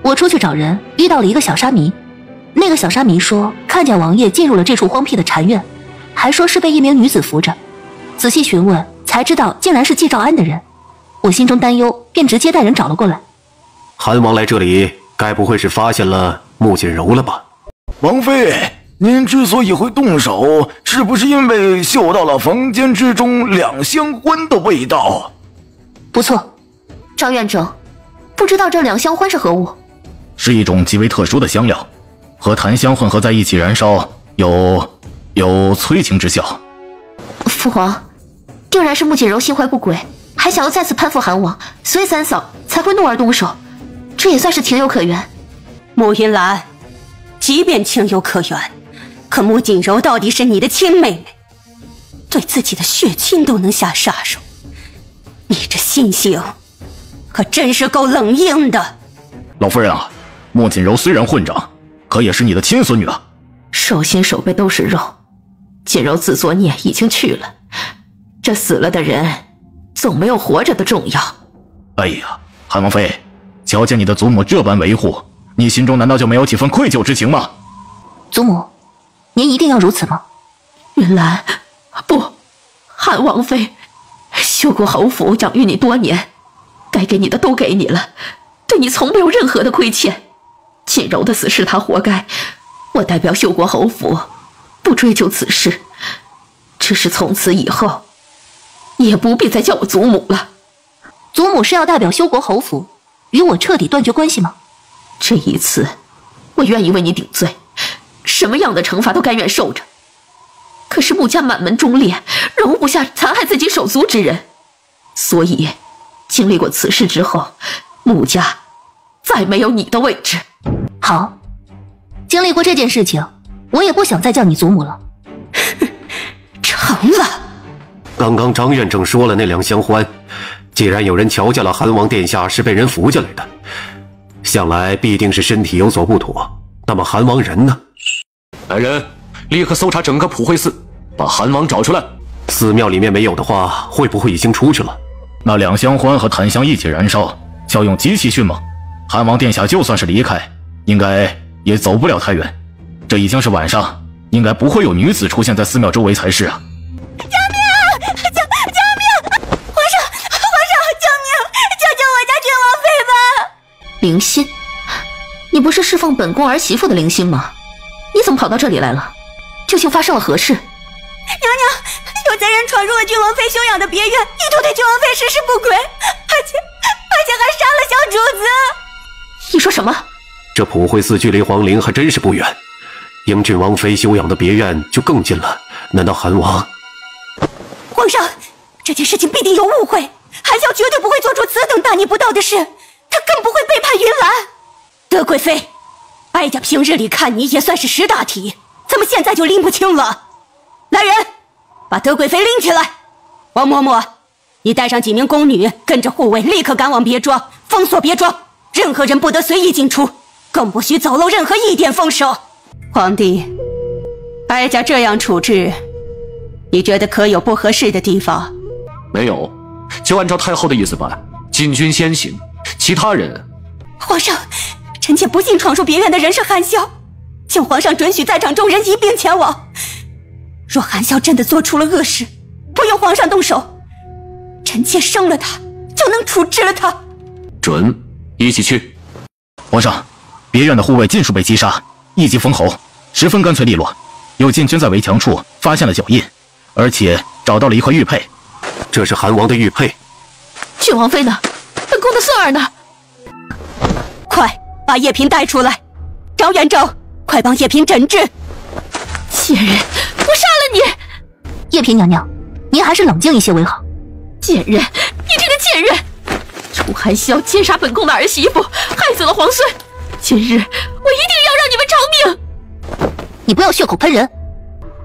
我出去找人，遇到了一个小沙弥，那个小沙弥说看见王爷进入了这处荒僻的禅院，还说是被一名女子扶着。仔细询问才知道竟然是季兆安的人，我心中担忧，便直接带人找了过来。韩王来这里，该不会是发现了穆锦柔了吧？王妃，您之所以会动手，是不是因为嗅到了房间之中两相欢的味道？不错，张院正，不知道这两相欢是何物？是一种极为特殊的香料，和檀香混合在一起燃烧，有催情之效。父皇，定然是穆锦柔心怀不轨，还想要再次攀附韩王，所以三嫂才会怒而动手，这也算是情有可原。穆云岚，即便情有可原，可穆锦柔到底是你的亲妹妹，对自己的血亲都能下杀手，你这心性可真是够冷硬的。老夫人啊，穆锦柔虽然混账，可也是你的亲孙女啊。手心手背都是肉，锦柔自作孽已经去了，这死了的人总没有活着的重要。哎呀，韩王妃，瞧见你的祖母这般维护，你心中难道就没有几分愧疚之情吗？祖母，您一定要如此吗？云岚，不，韩王妃，修国侯府养育你多年，该给你的都给你了，对你从没有任何的亏欠。锦柔的死是他活该，我代表修国侯府不追究此事，只是从此以后你也不必再叫我祖母了。祖母是要代表修国侯府与我彻底断绝关系吗？这一次我愿意为你顶罪，什么样的惩罚都甘愿受着。可是穆家满门忠烈，容不下残害自己手足之人，所以经历过此事之后，穆家再没有你的位置。好，经历过这件事情，我也不想再叫你祖母了。成了。刚刚张院正说了那两相欢，既然有人瞧见了韩王殿下是被人扶进来的，想来必定是身体有所不妥。那么韩王人呢？来人，立刻搜查整个普惠寺，把韩王找出来。寺庙里面没有的话，会不会已经出去了？那两相欢和檀香一起燃烧，效用极其迅猛，韩王殿下就算是离开，应该也走不了太远。这已经是晚上，应该不会有女子出现在寺庙周围才是啊！救命！救命！皇上，救命！救救我家郡王妃吧！灵心，你不是侍奉本宫儿媳妇的灵心吗？你怎么跑到这里来了？究竟发生了何事？娘娘，有贼人闯入了郡王妃休养的别院，意图对郡王妃实施不轨，而且还杀了小主子。你说什么？这普惠寺距离皇陵还真是不远，英俊王妃休养的别院就更近了。难道韩王？皇上，这件事情必定有误会，韩萧绝对不会做出此等大逆不道的事，他更不会背叛云兰。德贵妃，哀家平日里看你也算是识大体，怎么现在就拎不清了？来人，把德贵妃拎起来。王嬷嬷，你带上几名宫女，跟着护卫立刻赶往别庄，封锁别庄，任何人不得随意进出，更不许走漏任何一点风声。皇帝，哀家这样处置，你觉得可有不合适的地方？没有，就按照太后的意思办，禁军先行，其他人……皇上，臣妾不信闯入别院的人是韩萧，请皇上准许在场众人一并前往。若韩萧真的做出了恶事，不用皇上动手，臣妾生了他就能处置了他。准，一起去。皇上，别院的护卫尽数被击杀，一击封喉，十分干脆利落。有禁军在围墙处发现了脚印，而且找到了一块玉佩。这是韩王的玉佩。郡王妃呢？本宫的孙儿呢？快把叶嫔带出来！赵元昭，快帮叶嫔诊治。贱人，我杀了你！叶嫔娘娘，您还是冷静一些为好。贱人，你这个贱人！楚寒萧奸杀本宫的儿媳妇，害死了皇孙。今日我一定要让你们偿命！你不要血口喷人！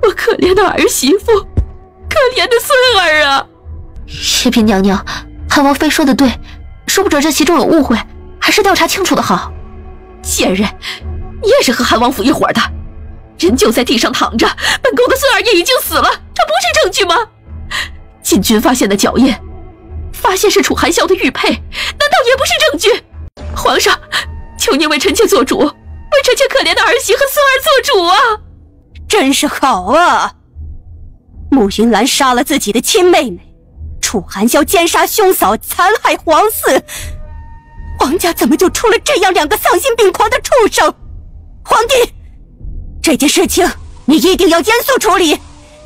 我可怜的儿媳妇，可怜的孙儿啊！叶嫔娘娘，韩王妃说的对，说不准这其中有误会，还是调查清楚的好。贱人，你也是和韩王府一伙的，人就在地上躺着，本宫的孙儿也已经死了，这不是证据吗？禁军发现的脚印，发现是楚寒萧的玉佩，难道也不是证据？皇上，求您为臣妾做主，为臣妾可怜的儿媳和孙儿做主啊！真是好啊！慕云兰杀了自己的亲妹妹，楚寒萧奸杀兄嫂，残害皇嗣，皇家怎么就出了这样两个丧心病狂的畜生？皇帝，这件事情你一定要严肃处理，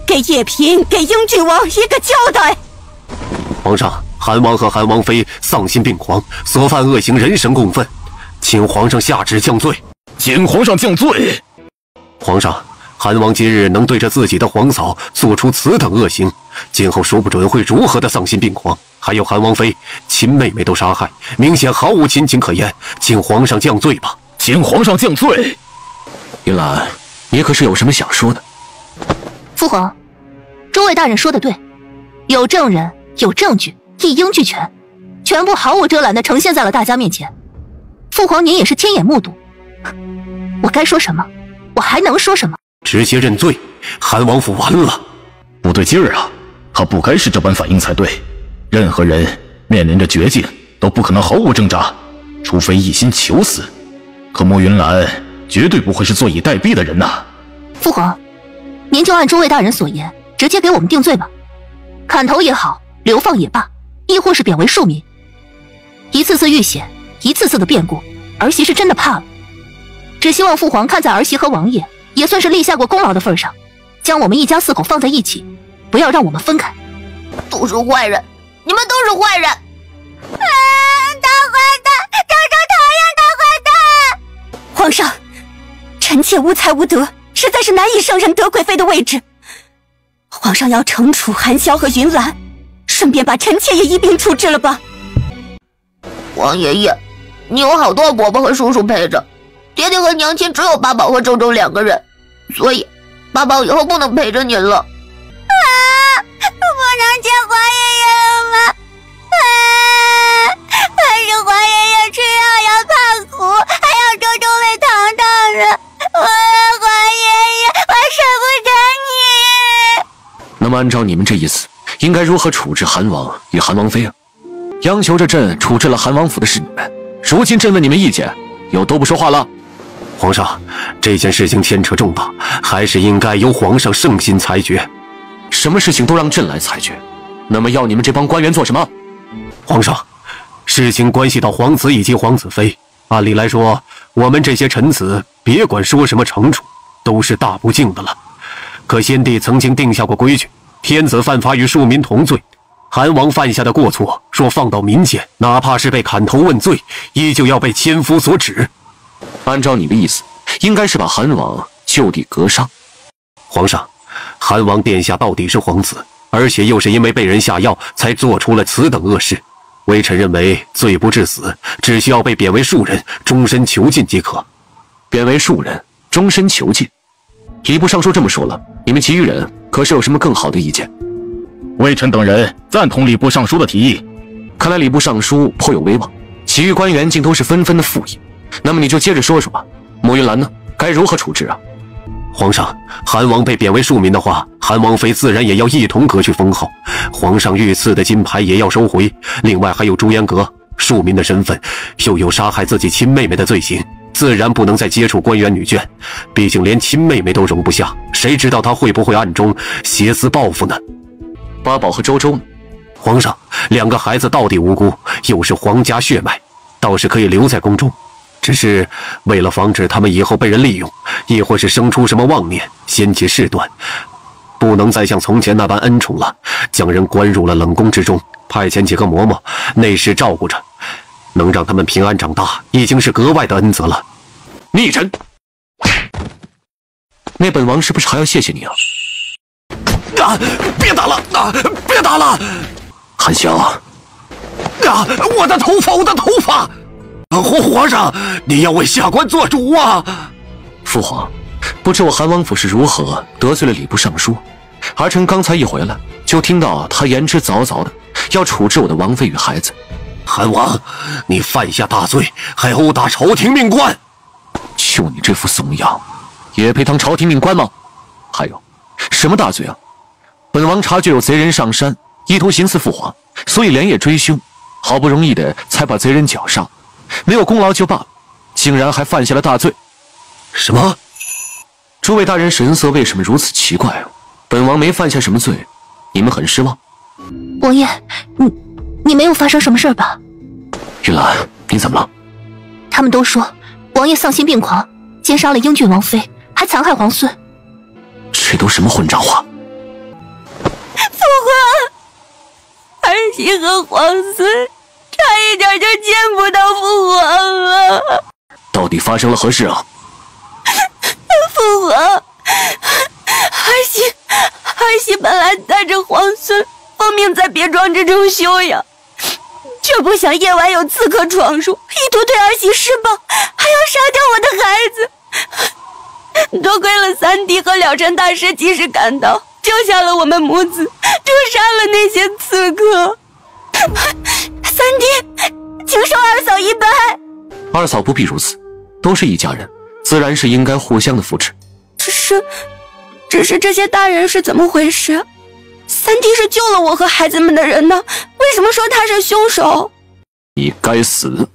给叶嫔、给英郡王一个交代。皇上，韩王和韩王妃丧心病狂，所犯恶行人神共愤，请皇上下旨降罪。请皇上降罪。皇上，韩王今日能对着自己的皇嫂做出此等恶行，今后说不准会如何的丧心病狂。还有韩王妃亲妹妹都杀害，明显毫无亲情可言，请皇上降罪吧。请皇上降罪。云兰，你可是有什么想说的？父皇，诸位大人说的对，有证人，有证据，一应俱全，全部毫无遮拦地呈现在了大家面前。父皇您也是亲眼目睹，我该说什么？我还能说什么？直接认罪，韩王府完了。不对劲儿啊，他不该是这般反应才对。任何人面临着绝境都不可能毫无挣扎，除非一心求死。可慕云兰绝对不会是坐以待毙的人呐。父皇，您就按诸位大人所言，直接给我们定罪吧，砍头也好，流放也罢，亦或是贬为庶民。一次次遇险，一次次的变故，儿媳是真的怕了。只希望父皇看在儿媳和王爷也算是立下过功劳的份上，将我们一家四口放在一起，不要让我们分开。都是坏人，你们都是坏人！大坏蛋，赵赵讨厌大坏蛋！皇上，臣妾无才无德，实在是难以胜任德贵妃的位置。皇上要惩处韩萧和云兰，顺便把臣妾也一并处置了吧。王爷爷，你有好多伯伯和叔叔陪着，爹爹和娘亲只有八宝和周周两个人，所以八宝以后不能陪着您了。不能见皇爷爷了吗？可是皇爷爷吃药要怕苦，还要周周喂糖糖的。皇爷爷，我舍不得你。那么按照你们这意思，应该如何处置韩王与韩王妃啊？央求着朕处置了韩王府的是你们，如今朕问你们意见，又都不说话了。皇上，这件事情牵扯重大，还是应该由皇上圣心裁决。什么事情都让朕来裁决，那么要你们这帮官员做什么？皇上，事情关系到皇子以及皇子妃，按理来说，我们这些臣子别管说什么惩处，都是大不敬的了。可先帝曾经定下过规矩，天子犯法与庶民同罪，韩王犯下的过错，若放到民间，哪怕是被砍头问罪，依旧要被千夫所指。按照你的意思，应该是把韩王就地格杀。皇上，韩王殿下到底是皇子，而且又是因为被人下药才做出了此等恶事。微臣认为罪不至死，只需要被贬为庶人，终身囚禁即可。贬为庶人，终身囚禁。礼部尚书这么说了，你们其余人可是有什么更好的意见？微臣等人赞同礼部尚书的提议。看来礼部尚书颇有威望，其余官员竟都是纷纷的附议。那么你就接着说说吧。莫云兰呢？该如何处置啊？皇上，韩王被贬为庶民的话，韩王妃自然也要一同革去封号，皇上御赐的金牌也要收回。另外还有朱颜阁，庶民的身份，又有杀害自己亲妹妹的罪行，自然不能再接触官员女眷。毕竟连亲妹妹都容不下，谁知道他会不会暗中挟私报复呢？八宝和周周呢？皇上，两个孩子到底无辜，又是皇家血脉，倒是可以留在宫中。只是为了防止他们以后被人利用，亦或是生出什么妄念，掀起事端，不能再像从前那般恩宠了，将人关入了冷宫之中，派遣几个嬷嬷内侍照顾着，能让他们平安长大，已经是格外的恩泽了。逆人！那本王是不是还要谢谢你啊？别打了！别打了！韩香我的头发，我的头发！皇上，你要为下官做主啊！父皇，不知我韩王府是如何得罪了礼部尚书，儿臣刚才一回来，就听到他言之凿凿的要处置我的王妃与孩子。韩王，你犯下大罪，还殴打朝廷命官！就你这副怂样，也配当朝廷命官吗？还有，什么大罪啊？本王察觉有贼人上山，意图行刺父皇，所以连夜追凶，好不容易的才把贼人绞杀。没有功劳就罢了，竟然还犯下了大罪。什么？诸位大人神色为什么如此奇怪啊？本王没犯下什么罪，你们很失望？王爷，你没有发生什么事吧？云兰，你怎么了？他们都说王爷丧心病狂，奸杀了英俊王妃，还残害皇孙。这都什么混账话？父皇，儿媳和皇孙差一点就见不到父皇了。到底发生了何事啊？父皇，儿媳本来带着皇孙奉命在别庄之中休养，却不想夜晚有刺客闯入，意图对儿媳施暴，还要杀掉我的孩子。多亏了三弟和了尘大师及时赶到，救下了我们母子，诛杀了那些刺客。三弟，请受二嫂一拜。二嫂不必如此，都是一家人，自然是应该互相的扶持。只是这些大人是怎么回事？三弟是救了我和孩子们的人呢，为什么说他是凶手？你该死！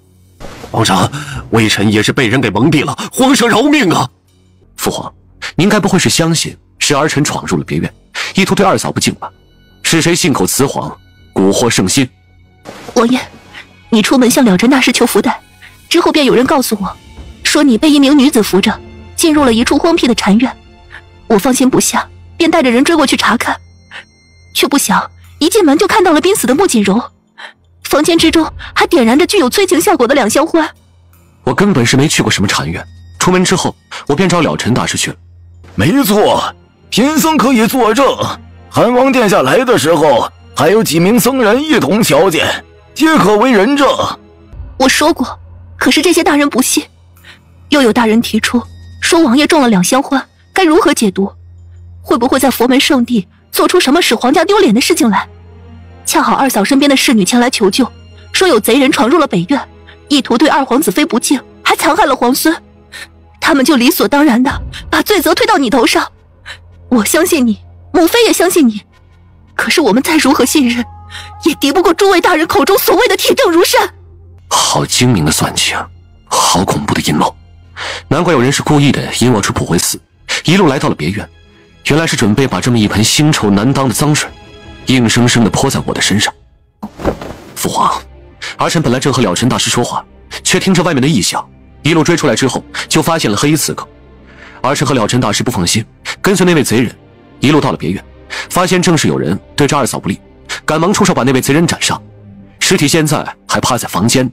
皇上，微臣也是被人给蒙蔽了，皇上饶命啊！父皇，您该不会是相信是儿臣闯入了别院，意图对二嫂不敬吧？是谁信口雌黄，蛊惑圣心？王爷，你出门向了尘大师求福袋，之后便有人告诉我，说你被一名女子扶着，进入了一处荒僻的禅院。我放心不下，便带着人追过去查看，却不想一进门就看到了濒死的穆锦柔，房间之中还点燃着具有催情效果的两香花。我根本是没去过什么禅院，出门之后我便找了尘大师去了。没错，贫僧可以作证，韩王殿下来的时候，还有几名僧人一同瞧见，皆可为人证。我说过，可是这些大人不信，又有大人提出说王爷中了两香花，该如何解毒？会不会在佛门圣地做出什么使皇家丢脸的事情来？恰好二嫂身边的侍女前来求救，说有贼人闯入了北院，意图对二皇子妃不敬，还残害了皇孙。他们就理所当然的把罪责推到你头上。我相信你，母妃也相信你，可是我们再如何信任，也敌不过诸位大人口中所谓的铁证如山。好精明的算计啊，好恐怖的阴谋！难怪有人是故意的引我出普惠寺，一路来到了别院，原来是准备把这么一盆腥臭难当的脏水，硬生生的泼在我的身上。父皇，儿臣本来正和了尘大师说话，却听着外面的异响，一路追出来之后，就发现了黑衣刺客。儿臣和了尘大师不放心，跟随那位贼人，一路到了别院，发现正是有人对着二嫂不利，赶忙出手把那位贼人斩杀，尸体现在还趴在房间。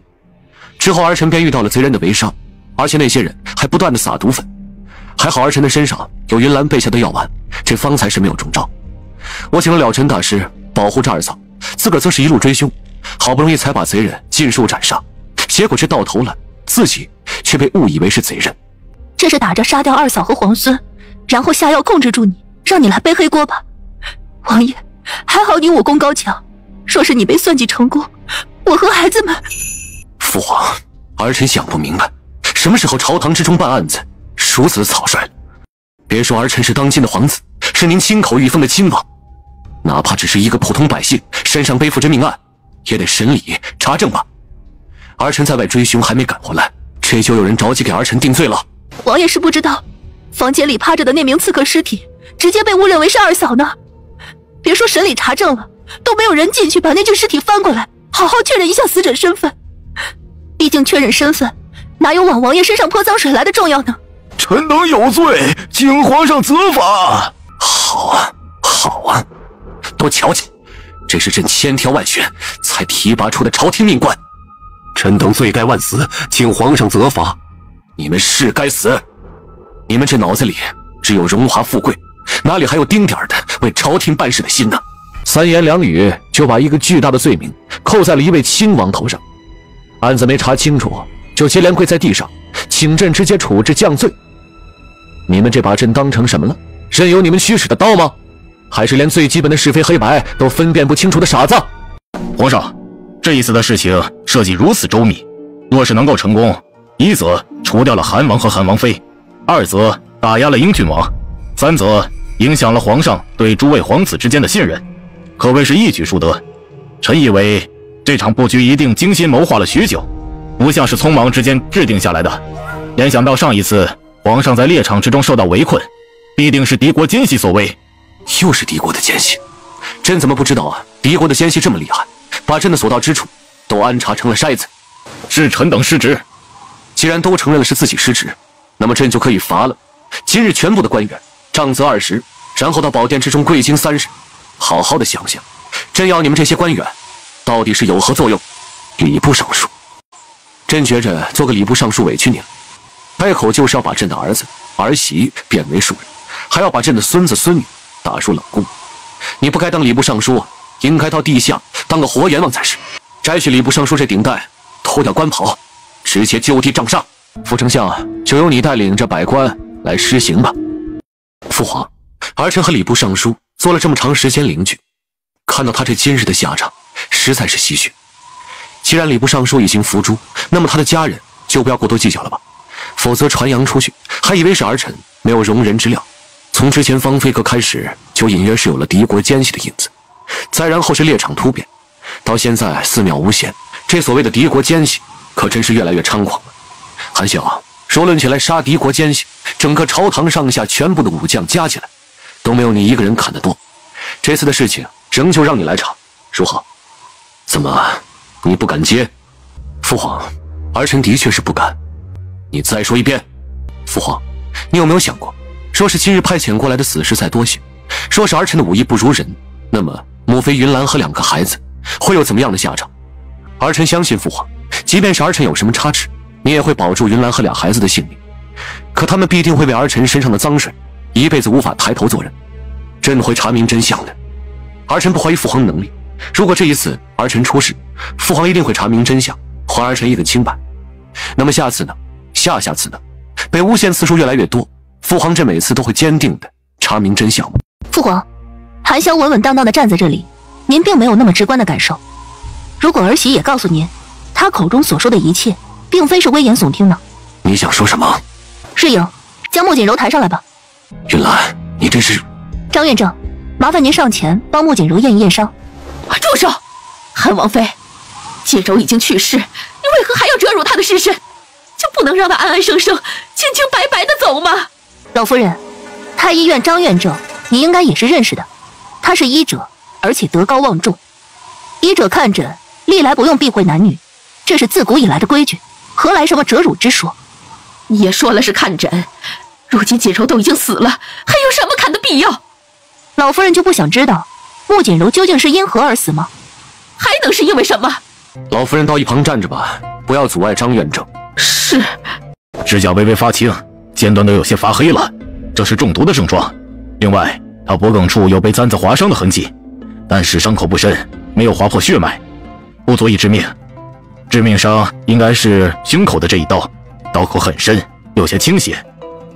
之后儿臣便遇到了贼人的围杀，而且那些人还不断的撒毒粉。还好儿臣的身上有云岚备下的药丸，这方才是没有中招。我请了了尘大师保护着二嫂，自个儿则是一路追凶，好不容易才把贼人尽数斩杀。结果这到头了，自己却被误以为是贼人。这是打着杀掉二嫂和皇孙，然后下药控制住你，让你来背黑锅吧。王爷，还好你武功高强，若是你被算计成功，我和孩子们……父皇，儿臣想不明白，什么时候朝堂之中办案子如此的草率了？别说儿臣是当今的皇子，是您亲口御封的亲王，哪怕只是一个普通百姓，身上背负着命案，也得审理查证吧。儿臣在外追凶还没赶回来，这就有人着急给儿臣定罪了。王爷是不知道，房间里趴着的那名刺客尸体，直接被误认为是二嫂呢。别说审理查证了，都没有人进去把那具尸体翻过来，好好确认一下死者身份。毕竟确认身份，哪有往王爷身上泼脏水来的重要呢？臣等有罪，请皇上责罚。好啊，好啊，都瞧瞧，这是朕千挑万选才提拔出的朝廷命官。臣等罪该万死，请皇上责罚。你们是该死！你们这脑子里只有荣华富贵，哪里还有丁点的为朝廷办事的心呢？三言两语就把一个巨大的罪名扣在了一位亲王头上。案子没查清楚，就接连跪在地上，请朕直接处置降罪。你们这把朕当成什么了？任由你们驱使的刀吗？还是连最基本的是非黑白都分辨不清楚的傻子？皇上，这一次的事情设计如此周密，若是能够成功，一则除掉了韩王和韩王妃，二则打压了英郡王，三则影响了皇上对诸位皇子之间的信任，可谓是一举数得。臣以为这场布局一定精心谋划了许久，不像是匆忙之间制定下来的。联想到上一次皇上在猎场之中受到围困，必定是敌国奸细所为。又是敌国的奸细？朕怎么不知道啊？敌国的奸细这么厉害，把朕的所到之处都安插成了筛子。是臣等失职。既然都承认了是自己失职，那么朕就可以罚了今日全部的官员杖责20，然后到宝殿之中跪经3日，好好的想想，朕要你们这些官员到底是有何作用？礼部尚书，朕觉着做个礼部尚书委屈你了，开口就是要把朕的儿子儿媳贬为庶人，还要把朕的孙子孙女打入冷宫。你不该当礼部尚书，应该到地下当个活阎王才是。摘去礼部尚书这顶戴，脱掉官袍，直接就地杖杀。副丞相，就由你带领着百官来施行吧。父皇，儿臣和礼部尚书做了这么长时间邻居，看到他这今日的下场，实在是唏嘘。既然礼部尚书已经伏诛，那么他的家人就不要过多计较了吧，否则传扬出去，还以为是儿臣没有容人之料。从之前芳菲阁开始，就隐约是有了敌国奸细的影子，再然后是猎场突变，到现在寺庙诬陷，这所谓的敌国奸细可真是越来越猖狂了。韩笑，说论起来，杀敌国奸细，整个朝堂上下全部的武将加起来，都没有你一个人砍得多。这次的事情仍旧让你来查，如何？怎么，你不敢接？父皇，儿臣的确是不敢。你再说一遍。父皇，你有没有想过，若是今日派遣过来的死士再多些，若是儿臣的武艺不如人，那么莫非云岚和2个孩子会有怎么样的下场？儿臣相信父皇，即便是儿臣有什么差池，你也会保住云岚和2孩子的性命。可他们必定会为儿臣身上的脏水一辈子无法抬头做人。朕会查明真相的。儿臣不怀疑父皇的能力，如果这一次儿臣出事，父皇一定会查明真相，还儿臣一个清白。那么下次呢？下次呢？被诬陷次数越来越多，父皇这每次都会坚定的查明真相。父皇，韩香稳稳当当的站在这里，您并没有那么直观的感受。如果儿媳也告诉您，她口中所说的一切并非是危言耸听呢？你想说什么？世颖，将穆锦柔抬上来吧。云岚，你这是……张院正，麻烦您上前帮穆锦柔验一验伤。住手！韩王妃，锦柔已经去世，你为何还要折辱她的尸身？就不能让她安安生生、清清白白的走吗？老夫人，太医院张院正，你应该也是认识的。他是医者，而且德高望重。医者看诊，历来不用避讳男女，这是自古以来的规矩，何来什么折辱之说？你也说了是看诊，如今锦柔都已经死了，还有什么看的必要？老夫人就不想知道穆锦柔究竟是因何而死吗？还能是因为什么？老夫人到一旁站着吧，不要阻碍张院正。是。指甲微微发青，尖端都有些发黑了，这是中毒的症状。另外，他脖颈处有被簪子划伤的痕迹，但是伤口不深，没有划破血脉，不足以致命。致命伤应该是胸口的这一刀，刀口很深，有些倾斜，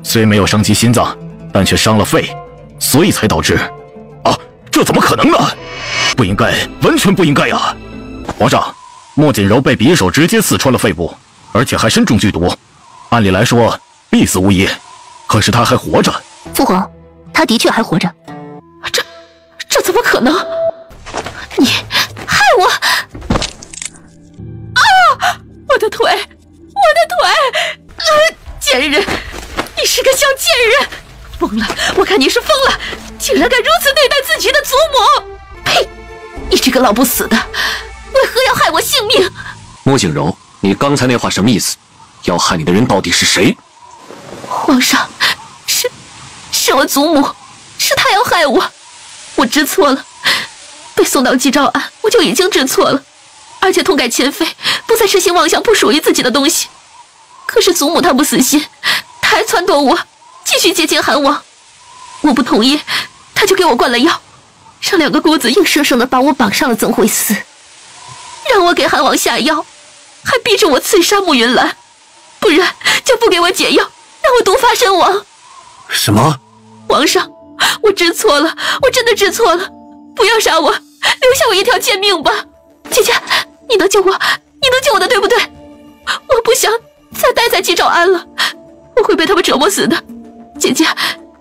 虽没有伤及心脏，但却伤了肺，所以才导致……啊，这怎么可能呢？不应该，完全不应该呀！皇上，莫锦柔被匕首直接刺穿了肺部，而且还身中剧毒，按理来说必死无疑，可是他还活着。父皇，他的确还活着。这怎么可能？你害我！啊！我的腿！贱人！你是个小贱人！疯了！我看你是疯了，竟然敢如此对待自己的祖母！呸！你这个老不死的，为何要害我性命？穆景柔，你刚才那话什么意思？要害你的人到底是谁？皇上，是我祖母，是她要害我，我知错了。被送到祭诏庵，我就已经知错了，而且痛改前非，不再痴心妄想不属于自己的东西。可是祖母她不死心，她还撺掇我继续接近韩王，我不同意，她就给我灌了药，让两个姑子硬生生的把我绑上了曾惠寺，让我给韩王下药，还逼着我刺杀穆云兰，不然就不给我解药，让我毒发身亡。什么？皇上，我知错了，我真的知错了，不要杀我，留下我一条贱命吧。姐姐，你能救我，你能救我的，对不对？我不想再待在祭诏庵了，我会被他们折磨死的。姐姐，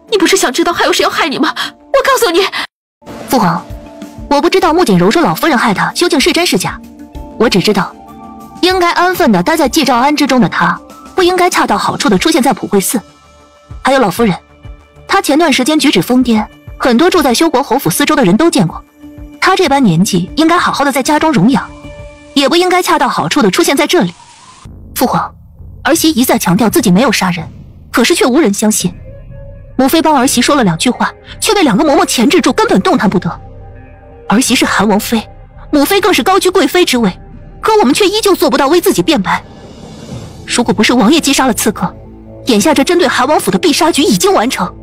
你不是想知道还有谁要害你吗？我告诉你。父皇，我不知道穆锦柔说老夫人害他究竟是真是假，我只知道，应该安分的待在祭诏庵之中的他，不应该恰到好处的出现在普惠寺。还有老夫人，她前段时间举止疯癫，很多住在修国侯府四周的人都见过。她这般年纪，应该好好的在家中容养，也不应该恰到好处的出现在这里。父皇，儿媳一再强调自己没有杀人，可是却无人相信。母妃帮儿媳说了2句话，却被2个嬷嬷钳制住，根本动弹不得。儿媳是韩王妃，母妃更是高居贵妃之位，可我们却依旧做不到为自己辩白。如果不是王爷击杀了刺客，眼下这针对韩王府的必杀局已经完成。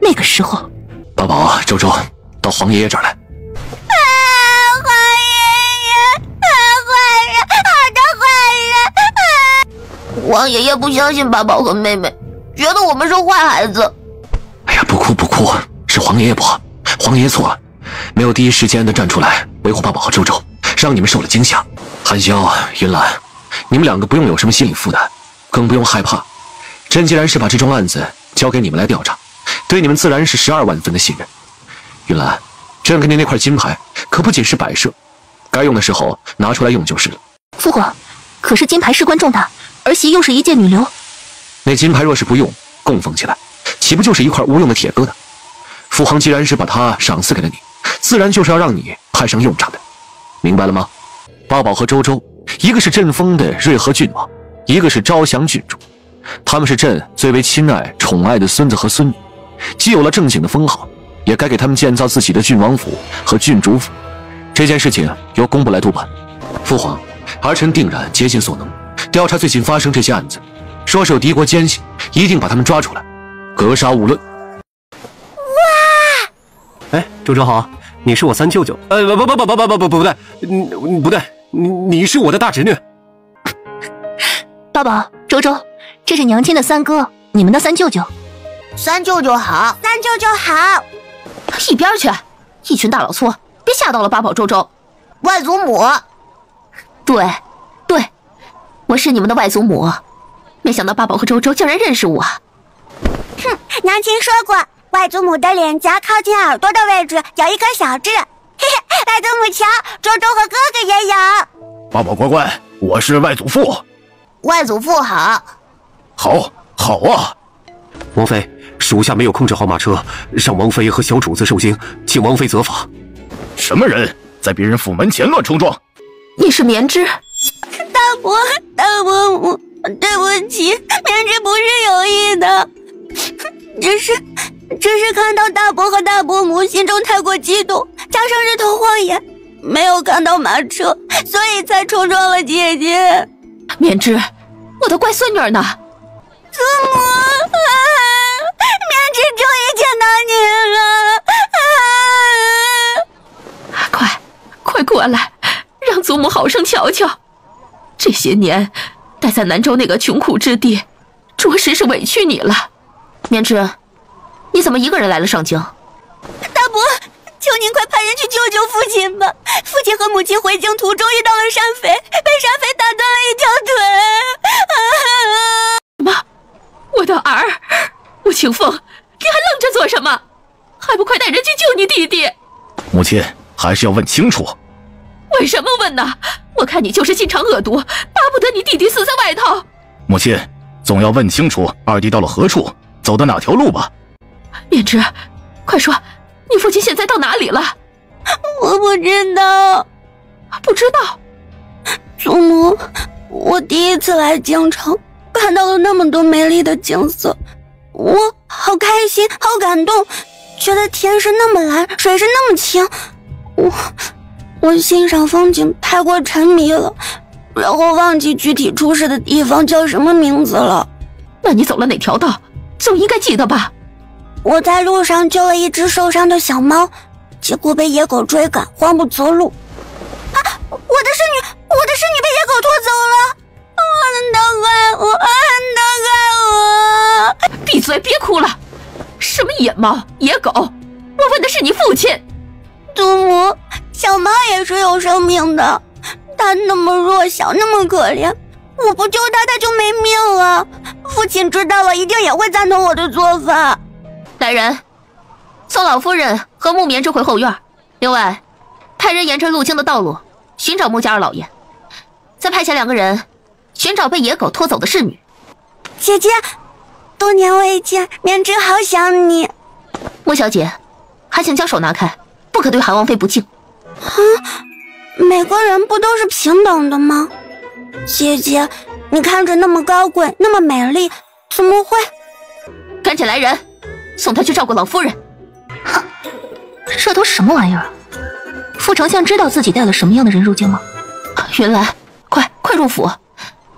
那个时候，八宝、周周，到皇爷爷这儿来。皇爷爷，坏人，好的坏人！王爷爷不相信八宝和妹妹，觉得我们是坏孩子。哎呀，不哭，是皇爷爷不好，皇爷爷错了，没有第一时间的站出来维护八宝和周周，让你们受了惊吓。韩萧、云兰，你们2个不用有什么心理负担，更不用害怕。朕既然是把这桩案子交给你们来调查，对你们自然是12万分的信任。云兰，朕给你那块金牌可不仅是摆设，该用的时候拿出来用就是了。父皇，可是金牌事关重大，儿媳又是一介女流，那金牌若是不用，供奉起来，岂不就是一块无用的铁疙瘩？父皇既然是把它赏赐给了你，自然就是要让你派上用场的，明白了吗？八宝和周周，一个是朕封的瑞和郡王，一个是昭祥郡主，他们是朕最为亲爱宠爱的孙子和孙女，既有了正经的封号，也该给他们建造自己的郡王府和郡主府。这件事情由工部来督办。父皇，儿臣定然竭尽所能，调查最近发生这些案子，说是有敌国奸细，一定把他们抓出来，格杀勿论。哎，周周好，你是我三舅舅。不对，不对，你是我的大侄女。八宝、周周，这是娘亲的三哥，你们的三舅舅。三舅舅好，三舅舅好。一边去！一群大老粗，别吓到了八宝、周周。外祖母。对，我是你们的外祖母。没想到八宝和周周竟然认识我。哼，娘亲说过，外祖母的脸颊靠近耳朵的位置有一颗小痣。嘿嘿，外祖母瞧，周周和哥哥也有。八宝乖乖，我是外祖父。外祖父好。好啊。王妃，属下没有控制好马车，让王妃和小主子受惊，请王妃责罚。什么人在别人府门前乱冲撞？你是棉枝。大伯母，对不起，棉枝不是有意的，只是看到大伯和大伯母心中太过激动，加上日头晃眼，没有看到马车，所以才冲撞了姐姐。棉枝，我的乖孙女呢？祖母。你了！快过来，让祖母好生瞧瞧。这些年待在南州那个穷苦之地，着实是委屈你了。绵枝，你怎么一个人来了上京？大伯，求您快派人去救救父亲吧！父亲和母亲回京途中遇到了山匪，被山匪打断了一条腿。妈，我的儿，穆清风，你还愣着做什么？还不快带人去救你弟弟！母亲还是要问清楚。问什么问呢？我看你就是心肠恶毒，巴不得你弟弟死在外头。母亲总要问清楚二弟到了何处，走的哪条路吧。绵枝，快说，你父亲现在到哪里了？我不知道。不知道？祖母，我第一次来京城，看到了那么多美丽的景色，我好开心，好感动，觉得天是那么蓝，水是那么清。我欣赏风景太过沉迷了，然后忘记具体出事的地方叫什么名字了。那你走了哪条道？总应该记得吧？我在路上救了一只受伤的小猫，结果被野狗追赶，慌不择路。啊！我的侍女被野狗拖走了！都怪我！闭嘴，别哭了！什么野猫、野狗？我问的是你父亲。祖母，小猫也是有生命的，它那么弱小，那么可怜，我不救它，它就没命了。父亲知道了，一定也会赞同我的做法。来人，送老夫人和穆绵枝回后院。另外，派人沿着路经的道路寻找穆家二老爷，再派遣2个人寻找被野狗拖走的侍女。姐姐，多年未见，绵枝好想你。穆小姐，还请将手拿开，不可对韩王妃不敬。每个人不都是平等的吗？姐姐，你看着那么高贵，那么美丽，怎么会？赶紧来人，送她去照顾老夫人。哼，这都什么玩意儿？副丞相知道自己带了什么样的人入京吗？云兰，快入府，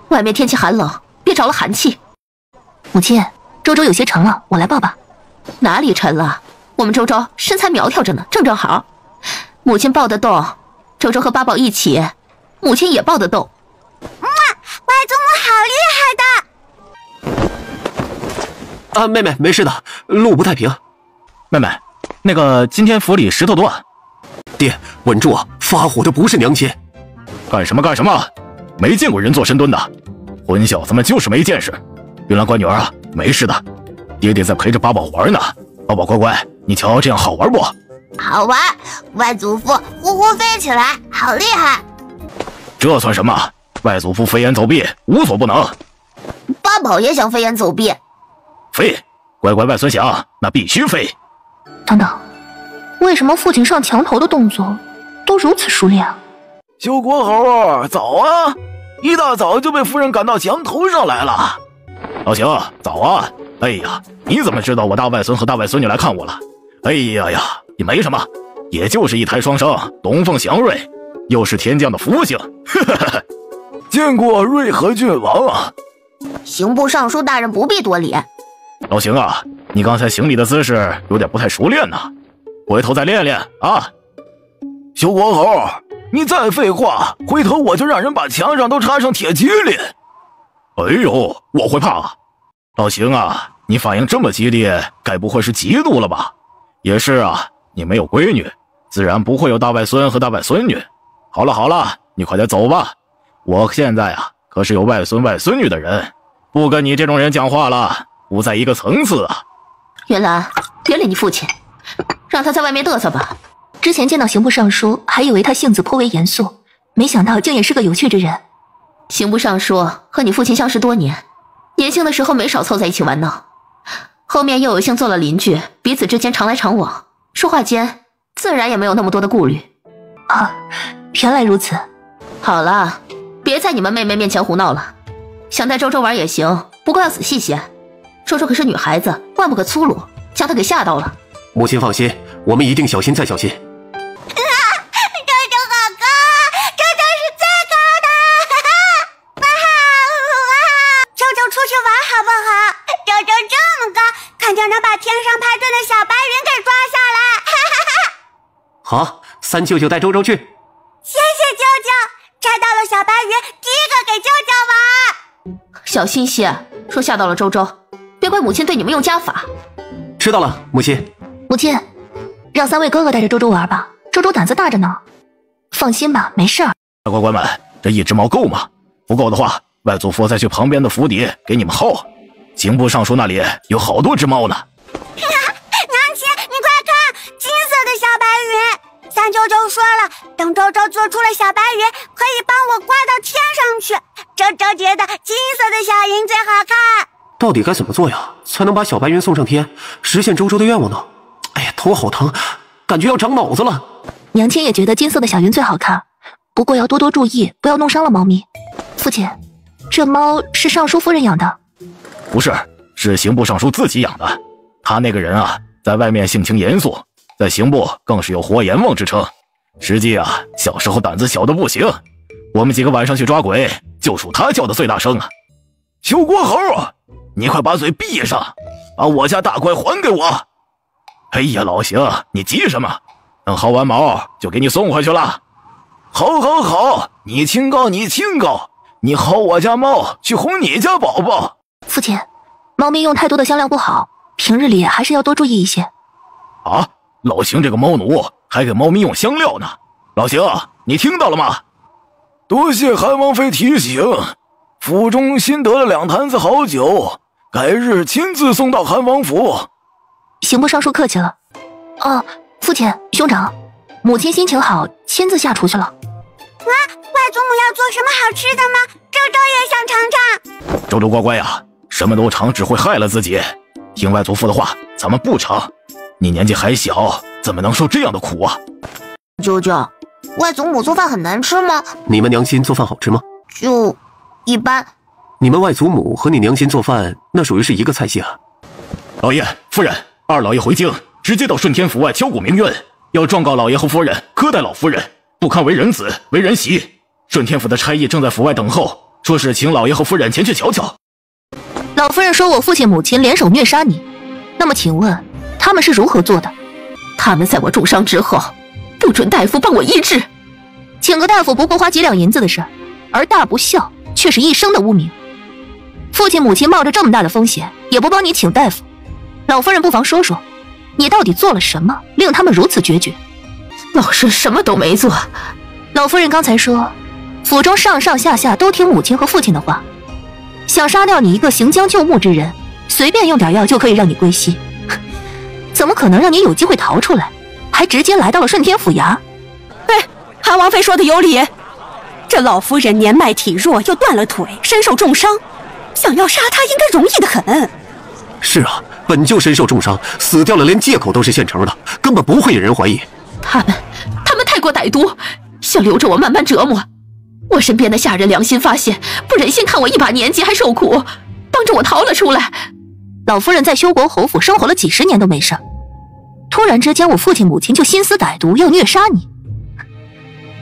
外面天气寒冷，别着了寒气。母亲，周周有些沉了，我来抱吧。哪里沉了？我们周周身材苗条着呢，正好。母亲抱得动，周周和八宝一起，母亲也抱得动。外祖母好厉害的！妹妹没事的，路不太平。妹妹，那个今天府里石头多。爹，稳住啊！发火的不是娘亲。干什么？没见过人做深蹲的，混小子们就是没见识。云兰乖女儿啊，没事的，爹爹在陪着八宝玩呢。宝宝乖，你瞧这样好玩不？好玩，外祖父呼呼飞起来，好厉害！这算什么？外祖父飞檐走壁，无所不能。八宝也想飞檐走壁。飞，乖外孙想，那必须飞。等等，为什么父亲上墙头的动作都如此熟练啊？修国侯，早啊！一大早就被夫人赶到墙头上来了。老邢，早啊！哎呀，你怎么知道我大外孙和大外孙女来看我了？哎呀，也没什么，也就是一胎双生，龙凤祥瑞，又是天降的福星。见过瑞和郡王啊！刑部尚书大人不必多礼。老邢啊，你刚才行礼的姿势有点不太熟练呢，回头再练练啊。修国侯，你再废话，回头我就让人把墙上都插上铁蒺藜。哎呦，我会怕。老邢啊，你反应这么激烈，该不会是嫉妒了吧？也是啊，你没有闺女，自然不会有大外孙和大外孙女。好了，你快点走吧。我现在啊，可是有外孙外孙女的人，不跟你这种人讲话了，不在一个层次啊。云兰，别理你父亲，让他在外面嘚瑟吧。之前见到刑部尚书，还以为他性子颇为严肃，没想到竟也是个有趣之人。刑部尚书和你父亲相识多年，年轻的时候没少凑在一起玩闹，后面又有幸做了邻居，彼此之间常来常往，说话间自然也没有那么多的顾虑。啊，原来如此。好了，别在你们妹妹面前胡闹了。想带周周玩也行，不过要仔细些。周周可是女孩子，万不可粗鲁，将她给吓到了。母亲放心，我们一定小心再小心。出去玩好不好？周周这么高，看咱就能把天上排队的小白云给抓下来。哈哈哈！好，三舅舅带周周去。谢谢舅舅，摘到了小白云，第一个给舅舅玩。小心些，说吓到了周周，别怪母亲对你们用家法。知道了，母亲。母亲，让三位哥哥带着周周玩吧，周周胆子大着呢。放心吧，没事儿。小乖乖们，这一只猫够吗？不够的话，外祖父再去旁边的府邸给你们薅。刑部尚书那里有好多只猫呢。娘亲，你快看，金色的小白云！三舅舅说了，等周周做出了小白云，可以帮我挂到天上去。周周觉得金色的小云最好看。到底该怎么做呀，才能把小白云送上天，实现周周的愿望呢？哎呀，头好疼，感觉要长脑子了。娘亲也觉得金色的小云最好看，不过要多多注意，不要弄伤了猫咪。父亲，这猫是尚书夫人养的？不是，是刑部尚书自己养的。他那个人啊，在外面性情严肃，在刑部更是有活阎王之称。实际啊，小时候胆子小的不行。我们几个晚上去抓鬼，就属他叫的最大声啊！修国猴啊，你快把嘴闭上，把我家大怪还给我！哎呀，老邢，你急什么？等薅完毛就给你送回去了。好，好，好，你清高，你清高，你薅我家猫去哄你家宝宝。父亲，猫咪用太多的香料不好，平日里还是要多注意一些。啊，老邢这个猫奴还给猫咪用香料呢。老邢，你听到了吗？多谢韩王妃提醒，府中新得了2坛子好酒，改日亲自送到韩王府。刑部尚书客气了。哦，父亲、兄长，母亲心情好，亲自下厨去了。外祖母要做什么好吃的吗？周周也想尝尝。周周乖乖呀，什么都尝只会害了自己。听外祖父的话，咱们不尝。你年纪还小，怎么能受这样的苦啊？舅舅，外祖母做饭很难吃吗？你们娘亲做饭好吃吗？就一般。你们外祖母和你娘亲做饭，那属于是一个菜系啊。老爷、夫人，二老爷回京，直接到顺天府外敲鼓鸣冤，要状告老爷和夫人苛待老夫人，不堪为人子、为人媳。顺天府的差役正在府外等候，说是请老爷和夫人前去瞧瞧。老夫人说我父亲母亲联手虐杀你，那么请问他们是如何做的？他们在我重伤之后，不准大夫帮我医治。请个大夫不过花几两银子的事，而大不孝却是一生的污名。父亲母亲冒着这么大的风险，也不帮你请大夫。老夫人不妨说说，你到底做了什么，令他们如此决绝？老身什么都没做。老夫人刚才说，府中上上下下都听母亲和父亲的话，想杀掉你一个行将就木之人，随便用点药就可以让你归西，怎么可能让你有机会逃出来，还直接来到了顺天府衙？韩王妃说的有理，这老夫人年迈体弱，又断了腿，身受重伤，想要杀她应该容易得很。是啊，本就身受重伤，死掉了连借口都是现成的，根本不会引人怀疑。他们太过歹毒，想留着我慢慢折磨。我身边的下人良心发现，不忍心看我一把年纪还受苦，帮着我逃了出来。老夫人在修国侯府生活了几十年都没事，突然之间我父亲母亲就心思歹毒，要虐杀你。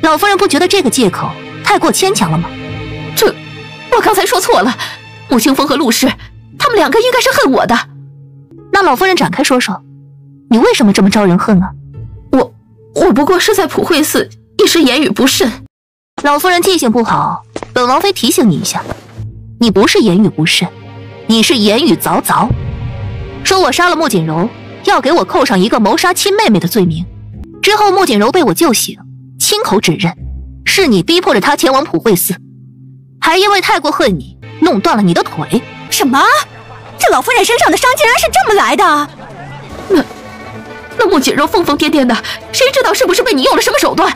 老夫人不觉得这个借口太过牵强了吗？我刚才说错了，穆清风和陆氏他们2个应该是恨我的。那老夫人展开说说，你为什么这么招人恨啊？我不过是在普惠寺一时言语不慎。老夫人记性不好，本王妃提醒你一下，你不是言语不慎，你是言语凿凿。说我杀了穆锦柔，要给我扣上一个谋杀亲妹妹的罪名。之后穆锦柔被我救醒，亲口指认是你逼迫着她前往普惠寺，还因为太过恨你，弄断了你的腿。什么？这老夫人身上的伤竟然是这么来的？那穆锦柔疯疯癫癫的，谁知道是不是被你用了什么手段？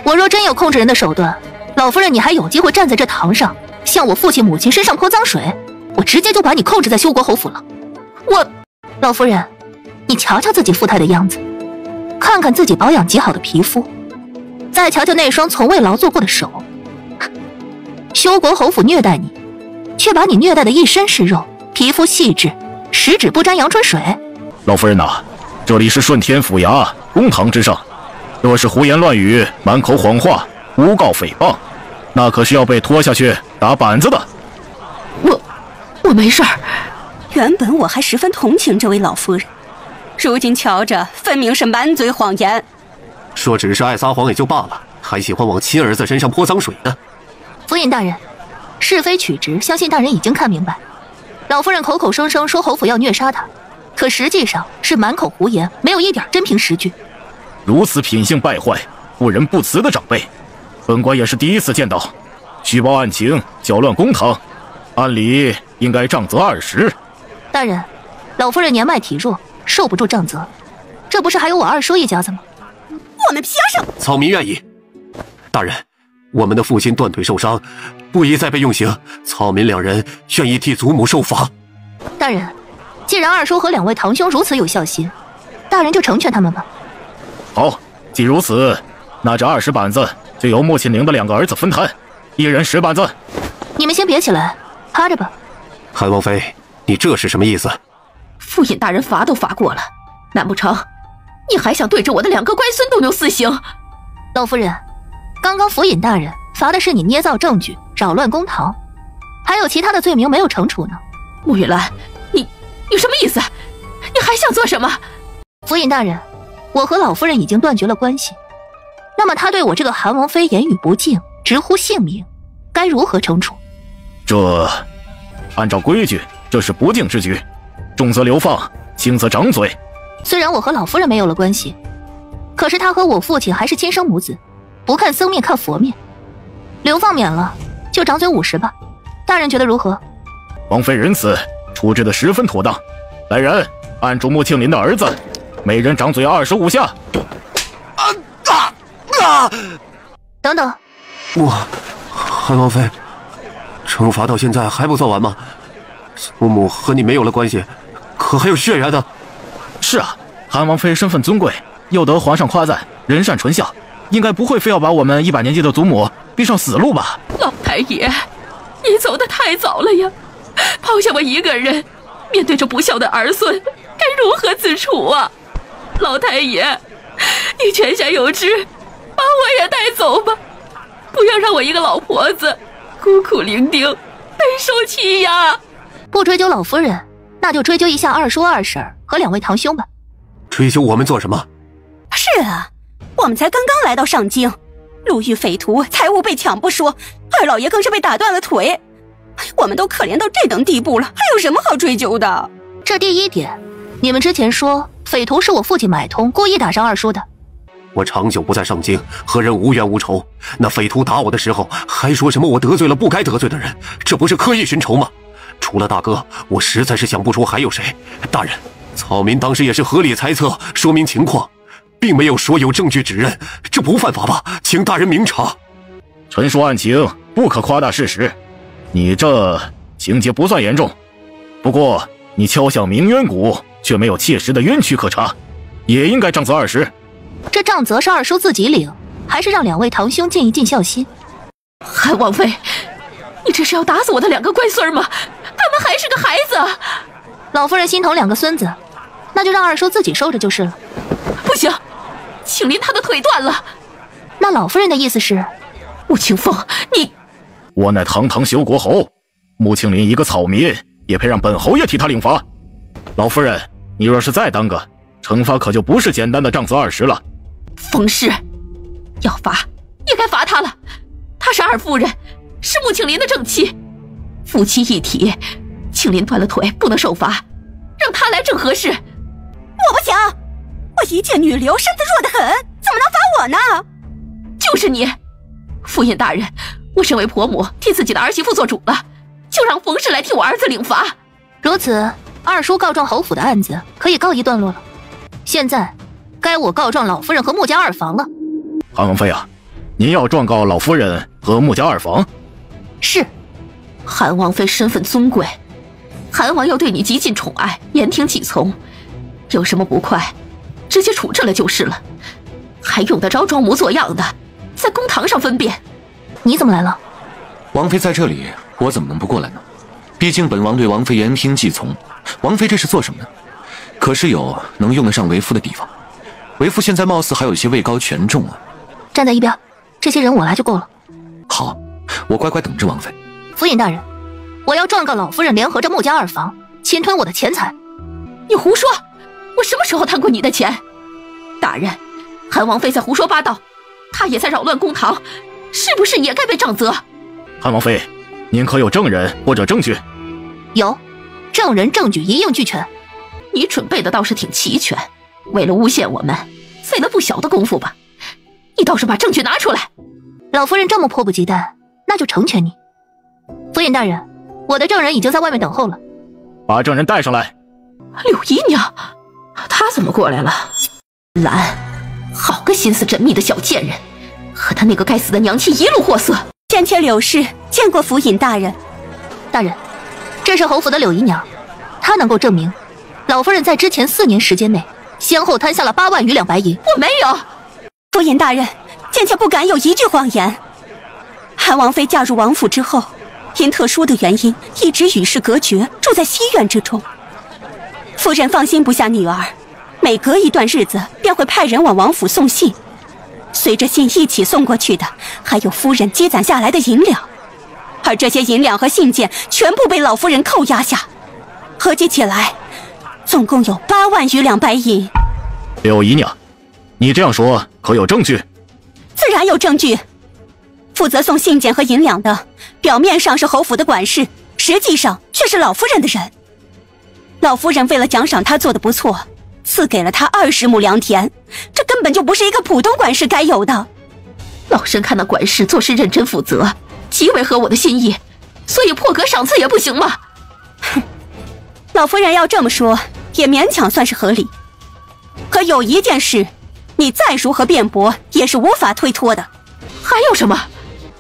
我若真有控制人的手段，老夫人你还有机会站在这堂上向我父亲母亲身上泼脏水，我直接就把你控制在修国侯府了。老夫人，你瞧瞧自己富态的样子，看看自己保养极好的皮肤，再瞧瞧那双从未劳作过的手。修国侯府虐待你，却把你虐待的一身是肉，皮肤细致，十指不沾阳春水。老夫人呐，这里是顺天府衙，公堂之上，若是胡言乱语、满口谎话、诬告诽谤，那可是要被拖下去打板子的。我没事儿。原本我还十分同情这位老夫人，如今瞧着，分明是满嘴谎言。说只是爱撒谎也就罢了，还喜欢往亲儿子身上泼脏水呢。府尹大人，是非曲直，相信大人已经看明白。老夫人口口声声说侯府要虐杀她，可实际上是满口胡言，没有一点真凭实据。如此品性败坏、不仁不慈的长辈，本官也是第一次见到。虚报案情，搅乱公堂，按理应该杖责20。大人，老夫人年迈体弱，受不住杖责。这不是还有我二叔一家子吗？我们凭什么？草民愿意。大人，我们的父亲断腿受伤，不宜再被用刑，草民2人愿意替祖母受罚。大人，既然二叔和2位堂兄如此有孝心，大人就成全他们吧。好，既如此，那这20板子就由穆庆龄的2个儿子分摊，1人10板子。你们先别起来，趴着吧。韩王妃，你这是什么意思？府尹大人罚都罚过了，难不成你还想对着我的2个乖孙动用私刑？老夫人，刚刚府尹大人罚的是你捏造证据、扰乱公堂，还有其他的罪名没有惩处呢。穆玉兰，你什么意思？你还想做什么？府尹大人，我和老夫人已经断绝了关系，那么他对我这个韩王妃言语不敬，直呼姓名，该如何惩处？这按照规矩，这是不敬之举，重则流放，轻则掌嘴。虽然我和老夫人没有了关系，可是他和我父亲还是亲生母子，不看僧面看佛面。流放免了，就掌嘴50吧。大人觉得如何？王妃仁慈，处置的十分妥当。来人，按住穆庆林的儿子，每人掌嘴25下。等等，韩王妃，惩罚到现在还不做完吗？祖母和你没有了关系，可还有血缘呢。是啊，韩王妃身份尊贵，又得皇上夸赞，人善纯孝，应该不会非要把我们100年级的祖母逼上死路吧？老太爷，你走得太早了呀！抛下我一个人，面对这不孝的儿孙，该如何自处啊？老太爷，你泉下有知，把我也带走吧，不要让我一个老婆子孤苦伶仃，备受欺压。不追究老夫人，那就追究一下二叔二婶和2位堂兄吧。追究我们做什么？是啊，我们才刚刚来到上京，路遇匪徒，财物被抢不说，二老爷更是被打断了腿，我们都可怜到这等地步了，还有什么好追究的？这第一点，你们之前说匪徒是我父亲买通，故意打伤二叔的。我长久不在上京，和人无冤无仇，那匪徒打我的时候，还说什么我得罪了不该得罪的人，这不是刻意寻仇吗？除了大哥，我实在是想不出还有谁。大人，草民当时也是合理猜测，说明情况，并没有说有证据指认，这不犯法吧？请大人明察。陈述案情，不可夸大事实。你这情节不算严重，不过你敲响鸣冤鼓，却没有切实的冤屈可查，也应该杖责20。这杖责是二叔自己领，还是让2位堂兄尽一尽孝心？韩王妃，你这是要打死我的2个乖孙吗？他们还是个孩子。老夫人心疼2个孙子，那就让二叔自己收着就是了。不行，庆林他的腿断了。那老夫人的意思是？穆清风，你……我乃堂堂休国侯，穆庆林一个草民，也配让本侯爷替他领罚？老夫人，你若是再耽搁，惩罚可就不是简单的杖责20了。冯氏，要罚也该罚他了。她是二夫人，是穆庆林的正妻，夫妻一体，庆林断了腿不能受罚，让他来正合适。我不行，我一介女流，身子弱得很，怎么能罚我呢？就是你，府尹大人，我身为婆母，替自己的儿媳妇做主了，就让冯氏来替我儿子领罚。如此，二叔告状侯府的案子可以告一段落了。现在，该我告状老夫人和穆家二房了。韩王妃啊，您要状告老夫人和穆家二房？是，韩王妃身份尊贵，韩王要对你极尽宠爱，言听计从，有什么不快，直接处置了就是了，还用得着装模作样的在公堂上分辨？你怎么来了？王妃在这里，我怎么能不过来呢？毕竟本王对王妃言听计从，王妃这是做什么呢？可是有能用得上为夫的地方，为夫现在貌似还有些位高权重啊。站在一边，这些人我来就够了。好，我乖乖等着王妃。府尹大人，我要状告老夫人联合着穆家二房，侵吞我的钱财。你胡说！我什么时候贪过你的钱？大人，韩王妃在胡说八道，她也在扰乱公堂，是不是也该被杖责？韩王妃，您可有证人或者证据？有，证人证据一应俱全。你准备的倒是挺齐全，为了诬陷我们，费了不小的功夫吧？你倒是把证据拿出来。老夫人这么迫不及待，那就成全你。夫人大人，我的证人已经在外面等候了。把证人带上来。柳姨娘，她怎么过来了？兰，好个心思缜密的小贱人，和她那个该死的娘亲一路货色。贱妾柳氏见过府尹大人。大人，这是侯府的柳姨娘，她能够证明老夫人在之前4年时间内先后贪下了8万余两白银。我没有。夫尹大人，贱妾不敢有一句谎言。韩王妃嫁入王府之后，因特殊的原因一直与世隔绝，住在西院之中。夫人放心不下女儿，每隔一段日子便会派人往王府送信，随着信一起送过去的还有夫人积攒下来的银两，而这些银两和信件全部被老夫人扣押下，合计起来总共有8万余两白银。柳姨娘，你这样说可有证据？自然有证据。负责送信件和银两的，表面上是侯府的管事，实际上却是老夫人的人。老夫人为了奖赏他做得不错，赐给了他20亩良田，这根本就不是一个普通管事该有的。老身看那管事做事认真负责，极为合我的心意，所以破格赏赐也不行吗？哼，老夫人要这么说，也勉强算是合理。可有一件事，你再如何辩驳，也是无法推脱的。还有什么？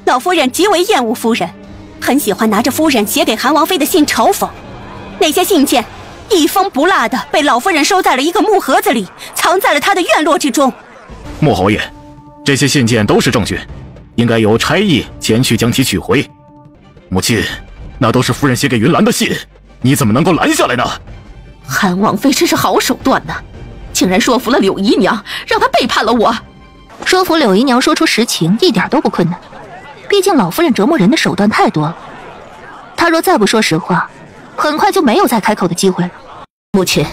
老夫人极为厌恶夫人，很喜欢拿着夫人写给韩王妃的信嘲讽。那些信件一封不落的被老夫人收在了一个木盒子里，藏在了她的院落之中。穆侯爷，这些信件都是证据，应该由差役前去将其取回。母亲，那都是夫人写给云兰的信，你怎么能够拦下来呢？韩王妃真是好手段呢，竟然说服了柳姨娘，让她背叛了我。说服柳姨娘说出实情一点都不困难，毕竟老夫人折磨人的手段太多了。她若再不说实话，很快就没有再开口的机会了。母亲，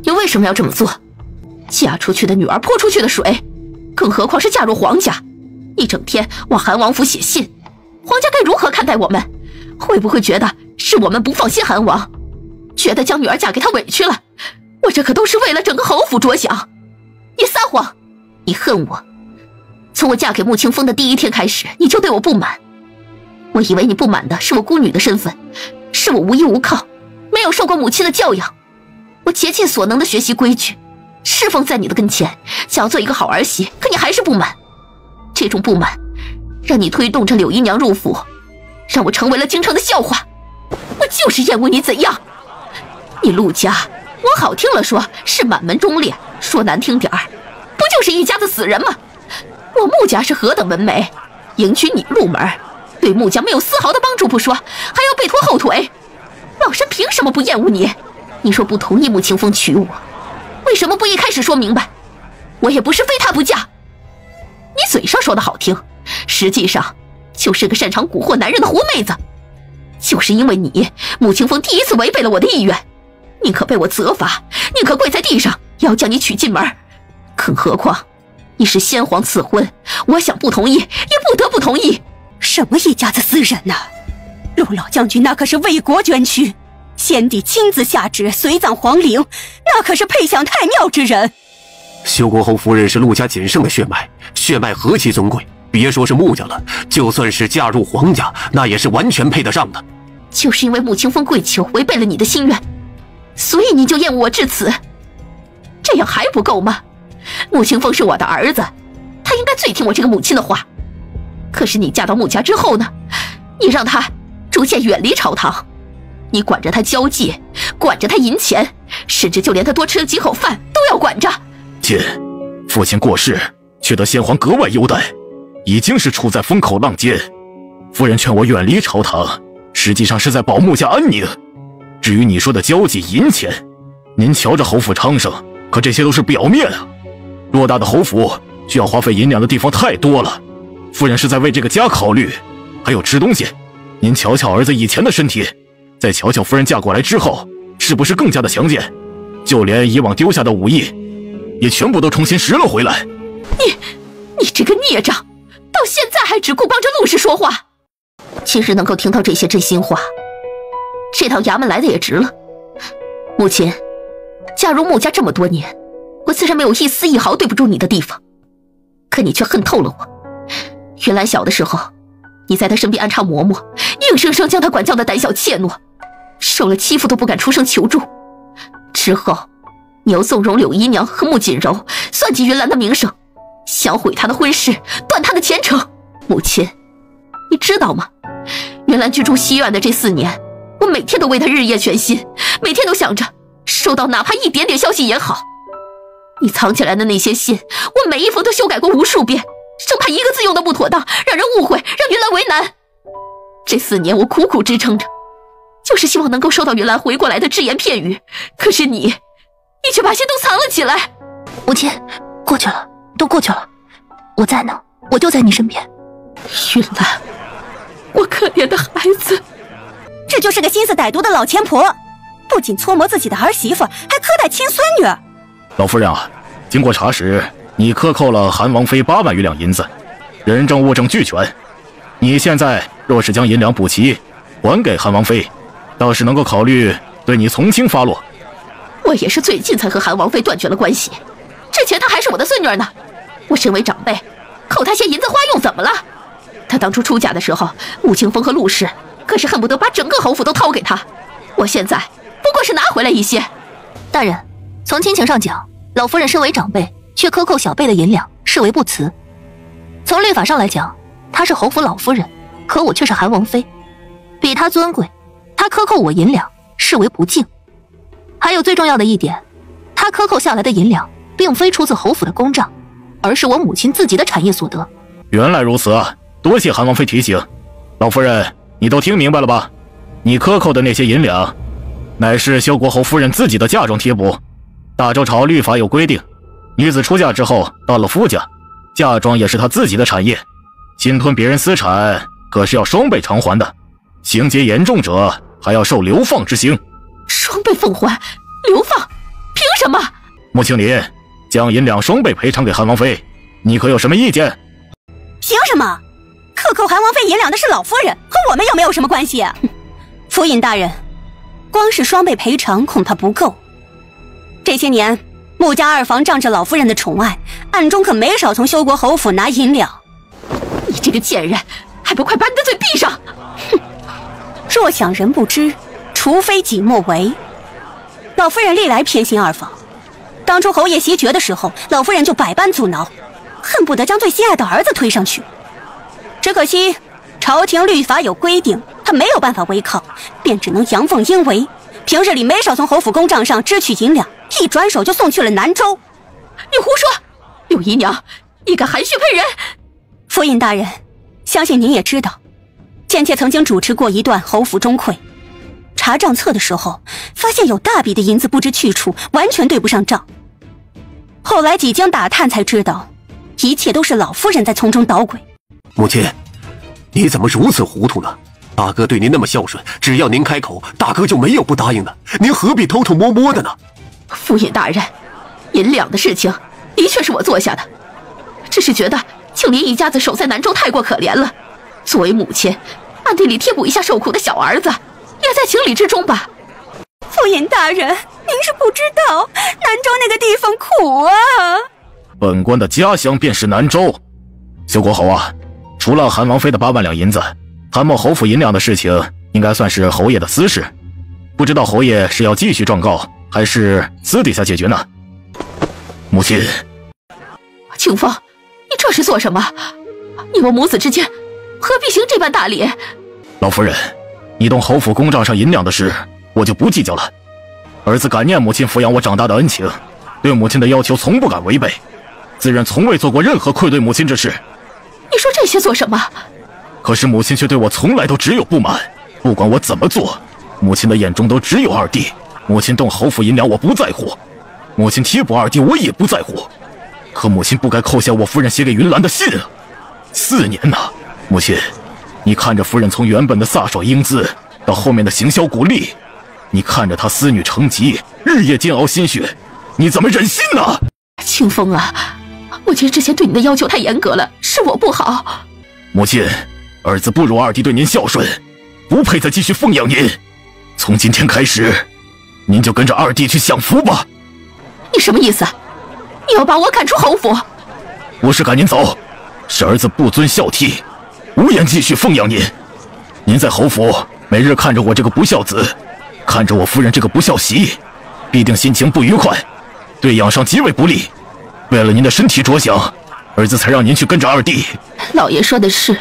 你为什么要这么做？嫁出去的女儿泼出去的水，更何况是嫁入皇家。一整天往韩王府写信，皇家该如何看待我们？会不会觉得是我们不放心韩王，觉得将女儿嫁给他委屈了？我这可都是为了整个侯府着想。你撒谎，你恨我。从我嫁给穆清风的第一天开始，你就对我不满。我以为你不满的是我孤女的身份，是我无依无靠，没有受过母亲的教养。我竭尽所能的学习规矩，侍奉在你的跟前，想要做一个好儿媳，可你还是不满。这种不满让你推动着柳姨娘入府，让我成为了京城的笑话。我就是厌恶你，怎样？你陆家，往好听了说是满门忠烈，说难听点儿，不就是一家子死人吗？我穆家是何等门楣，迎娶你入门，对穆家没有丝毫的帮助不说，还要背拖后腿。老身凭什么不厌恶你？你说不同意穆清风娶我，为什么不一开始说明白？我也不是非他不嫁。你嘴上说的好听，实际上就是个擅长蛊惑男人的狐妹子。就是因为你，穆清风第一次违背了我的意愿，宁可被我责罚，宁可跪在地上，也要将你娶进门。更何况你是先皇赐婚，我想不同意也不得不同意。什么一家子私人呐？陆老将军那可是为国捐躯，先帝亲自下旨随葬皇陵，那可是配享太庙之人。修国侯夫人是陆家仅剩的血脉，血脉何其尊贵，别说是穆家了，就算是嫁入皇家，那也是完全配得上的。就是因为穆清风跪求，违背了你的心愿，所以你就厌恶我至此。这样还不够吗？穆清风是我的儿子，他应该最听我这个母亲的话。可是你嫁到穆家之后呢？你让他逐渐远离朝堂，你管着他交际，管着他银钱，甚至就连他多吃了几口饭都要管着。亲，父亲过世，却得先皇格外优待，已经是处在风口浪尖。夫人劝我远离朝堂，实际上是在保穆家安宁。至于你说的交际银钱，您瞧着侯府昌盛，可这些都是表面啊。偌大的侯府需要花费银两的地方太多了，夫人是在为这个家考虑。还有吃东西，您瞧瞧儿子以前的身体，再瞧瞧夫人嫁过来之后，是不是更加的强健？就连以往丢下的武艺，也全部都重新拾了回来。你这个孽障，到现在还只顾帮着陆氏说话。今日能够听到这些真心话，这趟衙门来的也值了。母亲，嫁入穆家这么多年，我自然没有一丝一毫对不住你的地方，可你却恨透了我。原来小的时候，你在他身边安插嬷嬷，硬生生将他管教的胆小怯懦，受了欺负都不敢出声求助。之后，你又纵容柳姨娘和穆锦柔算计云兰的名声，想毁她的婚事，断她的前程。母亲，你知道吗？云兰居住西院的这4年，我每天都为她日夜全心，每天都想着收到哪怕一点点消息也好。你藏起来的那些信，我每一封都修改过无数遍，生怕一个字用的不妥当，让人误会，让云兰为难。这4年我苦苦支撑着，就是希望能够收到云兰回过来的只言片语，可是你却把信都藏了起来。母亲，过去了，都过去了，我在呢，我就在你身边。云兰，我可怜的孩子，这就是个心思歹毒的老钱婆，不仅搓磨自己的儿媳妇，还苛待亲孙女。老夫人啊，经过查实，你克扣了韩王妃8万余两银子，人证物证俱全。你现在若是将银两补齐，还给韩王妃，倒是能够考虑对你从轻发落。我也是最近才和韩王妃断绝了关系，之前她还是我的孙女呢。我身为长辈，扣她些银子花用怎么了？她当初出嫁的时候，穆清风和陆氏可是恨不得把整个侯府都掏给她。我现在不过是拿回来一些。大人，从亲情上讲，老夫人身为长辈，却克扣小辈的银两，视为不慈。从律法上来讲，她是侯府老夫人，可我却是韩王妃，比她尊贵，她克扣我银两，视为不敬。还有最重要的一点，她克扣下来的银两，并非出自侯府的公账，而是我母亲自己的产业所得。原来如此啊，多谢韩王妃提醒。老夫人，你都听明白了吧？你克扣的那些银两，乃是萧国侯夫人自己的嫁妆贴补。大周朝律法有规定，女子出嫁之后到了夫家，嫁妆也是她自己的产业，侵吞别人私产可是要双倍偿还的，情节严重者还要受流放之刑。双倍奉还？流放？凭什么？穆青林，将银两双倍赔偿给韩王妃，你可有什么意见？凭什么？克扣韩王妃银两的是老夫人，和我们又没有什么关系啊！府尹大人，光是双倍赔偿恐怕不够。这些年，穆家二房仗着老夫人的宠爱，暗中可没少从修国侯府拿银两。你这个贱人，还不快把你的嘴闭上！哼！若想人不知，除非己莫为。老夫人历来偏心二房，当初侯爷袭爵的时候，老夫人就百般阻挠，恨不得将最心爱的儿子推上去。只可惜朝廷律法有规定，他没有办法违抗，便只能阳奉阴违。平日里没少从侯府公账上支取银两，一转手就送去了南州。你胡说！柳姨娘，你敢含蓄配人！府尹大人，相信您也知道，贱妾曾经主持过一段侯府钟会，查账册的时候，发现有大笔的银子不知去处，完全对不上账。后来几经打探才知道，一切都是老夫人在从中捣鬼。母亲，你怎么如此糊涂呢？大哥对您那么孝顺，只要您开口，大哥就没有不答应的，您何必偷偷摸摸的呢？府尹大人，银两的事情的确是我做下的，只是觉得庆林一家子守在南州太过可怜了，作为母亲，暗地里贴补一下受苦的小儿子，也在情理之中吧。府尹大人，您是不知道南州那个地方苦啊！本官的家乡便是南州。修国侯啊，除了韩王妃的8万两银子，韩某侯府银两的事情应该算是侯爷的私事，不知道侯爷是要继续状告，还是私底下解决呢？母亲，清风，你这是做什么？你我母子之间何必行这般大礼？老夫人，你动侯府公账上银两的事，我就不计较了。儿子感念母亲抚养我长大的恩情，对母亲的要求从不敢违背，自认从未做过任何愧对母亲之事。你说这些做什么？可是母亲却对我从来都只有不满，不管我怎么做，母亲的眼中都只有二弟。母亲动侯府银两我不在乎，母亲贴补二弟我也不在乎，可母亲不该扣下我夫人写给云兰的信啊！4年呐，母亲，你看着夫人从原本的飒爽英姿到后面的行销骨立，你看着她思女成疾，日夜煎熬心血，你怎么忍心呢？清风啊，我觉得之前对你的要求太严格了，是我不好。母亲，儿子不如二弟对您孝顺，不配再继续奉养您。从今天开始，您就跟着二弟去享福吧。你什么意思？你要把我赶出侯府？不是赶您走，是儿子不遵孝悌，无颜继续奉养您。您在侯府每日看着我这个不孝子，看着我夫人这个不孝媳，必定心情不愉快，对养伤极为不利。为了您的身体着想，儿子才让您去跟着二弟。老爷说的是，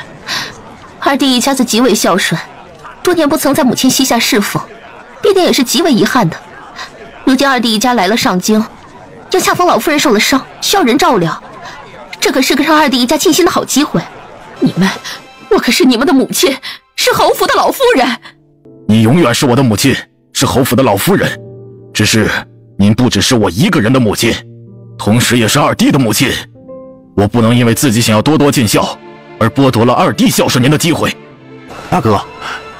二弟一家子极为孝顺，多年不曾在母亲膝下侍奉，必定也是极为遗憾的。如今二弟一家来了上京，又恰逢老夫人受了伤，需要人照料，这可是个让二弟一家尽心的好机会。我可是你们的母亲，是侯府的老夫人。你永远是我的母亲，是侯府的老夫人，只是您不只是我一个人的母亲，同时也是二弟的母亲。我不能因为自己想要多多尽孝，而剥夺了二弟孝顺您的机会。大哥，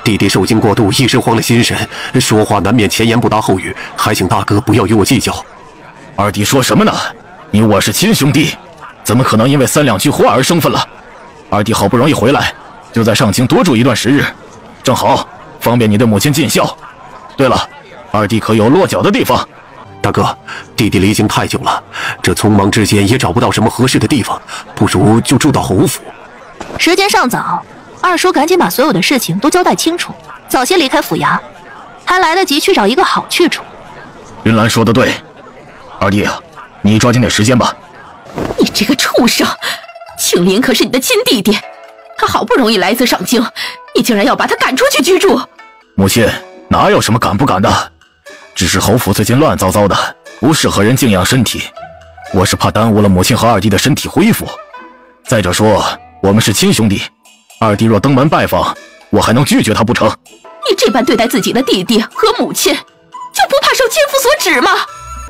弟弟受惊过度，一时慌了心神，说话难免前言不搭后语，还请大哥不要与我计较。二弟说什么呢？你我是亲兄弟，怎么可能因为3两句话而生分了？二弟好不容易回来，就在上京多住一段时日，正好方便你对母亲尽孝。对了，二弟可有落脚的地方？大哥，弟弟离京太久了，这匆忙之间也找不到什么合适的地方，不如就住到侯府。时间尚早，二叔赶紧把所有的事情都交代清楚，早些离开府衙，还来得及去找一个好去处。云兰说的对，二弟啊，你抓紧点时间吧。你这个畜生，庆林可是你的亲弟弟，他好不容易来一次上京，你竟然要把他赶出去居住。母亲，哪有什么赶不赶的，只是侯府最近乱糟糟的，不适合人静养身体，我是怕耽误了母亲和二弟的身体恢复。再者说，我们是亲兄弟，二弟若登门拜访，我还能拒绝他不成？你这般对待自己的弟弟和母亲，就不怕受奸夫所指吗？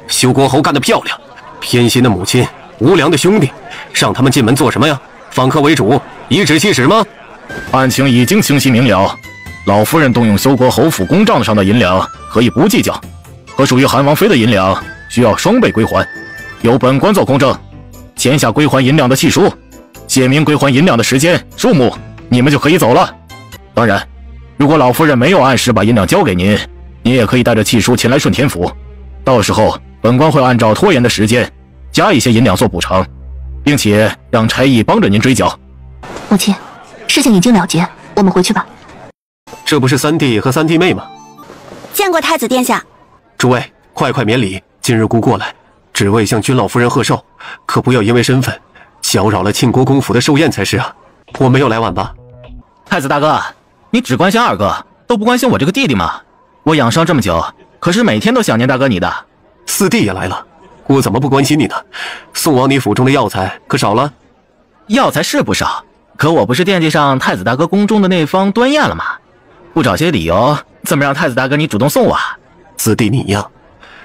修国侯干得漂亮，偏心的母亲，无良的兄弟，让他们进门做什么呀？访客为主，颐指气使吗？案情已经清晰明了，老夫人动用修国侯府公账上的银两可以不计较，可属于韩王妃的银两需要双倍归还，由本官做公证，签下归还银两的契书，写明归还银两的时间数目，你们就可以走了。当然，如果老夫人没有按时把银两交给您，您也可以带着契书前来顺天府，到时候本官会按照拖延的时间加一些银两做补偿，并且让差役帮着您追缴。母亲，事情已经了结，我们回去吧。这不是三弟和三弟妹吗？见过太子殿下。诸位，快免礼，今日孤过来，只为向君老夫人贺寿，可不要因为身份搅扰了庆国公府的寿宴才是啊！我没有来晚吧？太子大哥，你只关心二哥，都不关心我这个弟弟吗？我养伤这么久，可是每天都想念大哥你的。四弟也来了，我怎么不关心你呢？送往你府中的药材可少了？药材是不少，可我不是惦记上太子大哥宫中的那方端砚了吗？不找些理由，怎么让太子大哥你主动送我啊？四弟你呀，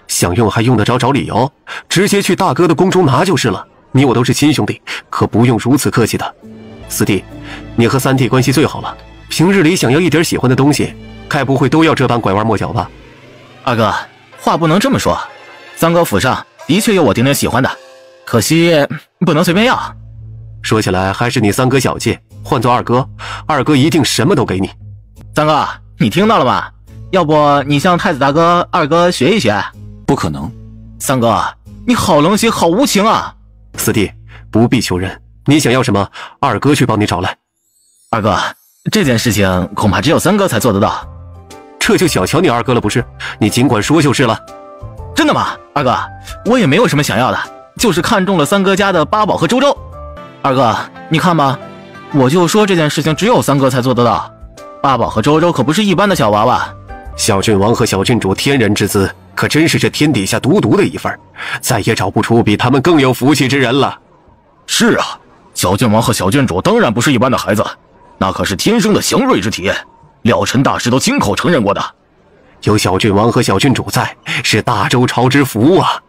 想用还用得着找理由，直接去大哥的宫中拿就是了。你我都是亲兄弟，可不用如此客气的。四弟，你和三弟关系最好了，平日里想要一点喜欢的东西，该不会都要这般拐弯抹角吧？二哥，话不能这么说，三哥府上的确有我顶顶喜欢的，可惜不能随便要。说起来还是你三哥小气，换做二哥，二哥一定什么都给你。三哥，你听到了吗？要不你向太子大哥、二哥学一学？不可能。三哥，你好冷血，好无情啊！四弟，不必求人，你想要什么，二哥去帮你找来。二哥，这件事情恐怕只有三哥才做得到。这就小瞧你二哥了不是？你尽管说就是了。真的吗？二哥，我也没有什么想要的，就是看中了三哥家的八宝和周周。二哥，你看吧，我就说这件事情只有三哥才做得到。八宝和周周可不是一般的小娃娃，小郡王和小郡主天然之资，可真是这天底下独的一份，再也找不出比他们更有福气之人了。是啊，小郡王和小郡主当然不是一般的孩子，那可是天生的祥瑞之体，廖晨大师都亲口承认过的。有小郡王和小郡主在，是大周朝之福啊！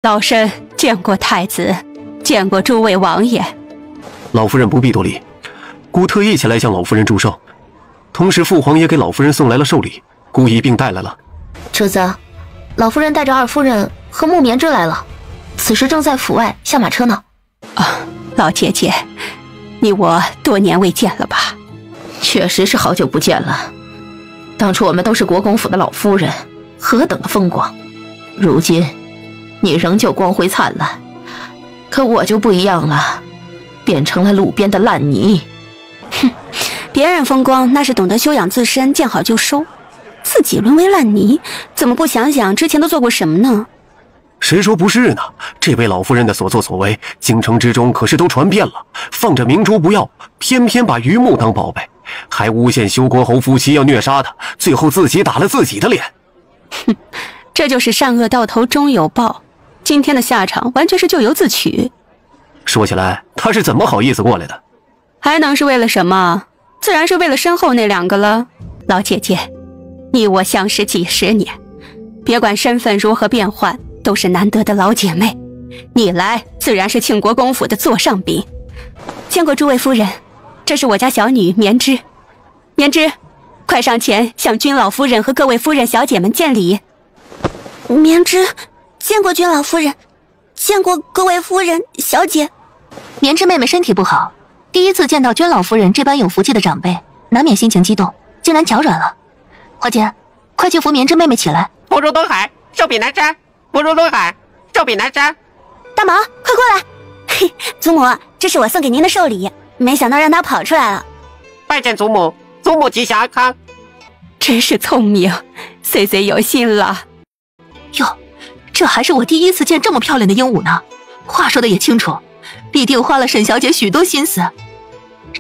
老身见过太子，见过诸位王爷。老夫人不必多礼，孤特意前来向老夫人祝寿，同时父皇也给老夫人送来了寿礼，孤一并带来了。主子，老夫人带着二夫人和木棉之来了，此时正在府外下马车呢。老姐姐，你我多年未见了吧？确实是好久不见了。当初我们都是国公府的老夫人，何等的风光！如今你仍旧光辉灿烂，可我就不一样了，变成了路边的烂泥。哼，别人风光那是懂得修养自身，见好就收，自己沦为烂泥，怎么不想想之前都做过什么呢？谁说不是呢？这位老夫人的所作所为，京城之中可是都传遍了。放着明珠不要，偏偏把榆木当宝贝，还诬陷修国侯夫妻要虐杀他，最后自己打了自己的脸。哼，这就是善恶到头终有报，今天的下场完全是咎由自取。说起来，他是怎么好意思过来的？还能是为了什么？自然是为了身后那两个了。老姐姐，你我相识几十年，别管身份如何变换，都是难得的老姐妹。你来自然是庆国公府的座上宾。见过诸位夫人，这是我家小女棉枝。棉枝，快上前向君老夫人和各位夫人小姐们见礼。棉枝，见过君老夫人，见过各位夫人小姐。棉枝妹妹身体不好，第一次见到君老夫人这般有福气的长辈，难免心情激动，竟然脚软了。华姐，快去扶棉枝妹妹起来。不如东海，寿比南山；不如东海，寿比南山。大毛，快过来！嘿，祖母，这是我送给您的寿礼，没想到让他跑出来了。拜见祖母，祖母吉祥安康。真是聪明，岁岁有心了。哟，这还是我第一次见这么漂亮的鹦鹉呢。话说的也清楚，必定花了沈小姐许多心思。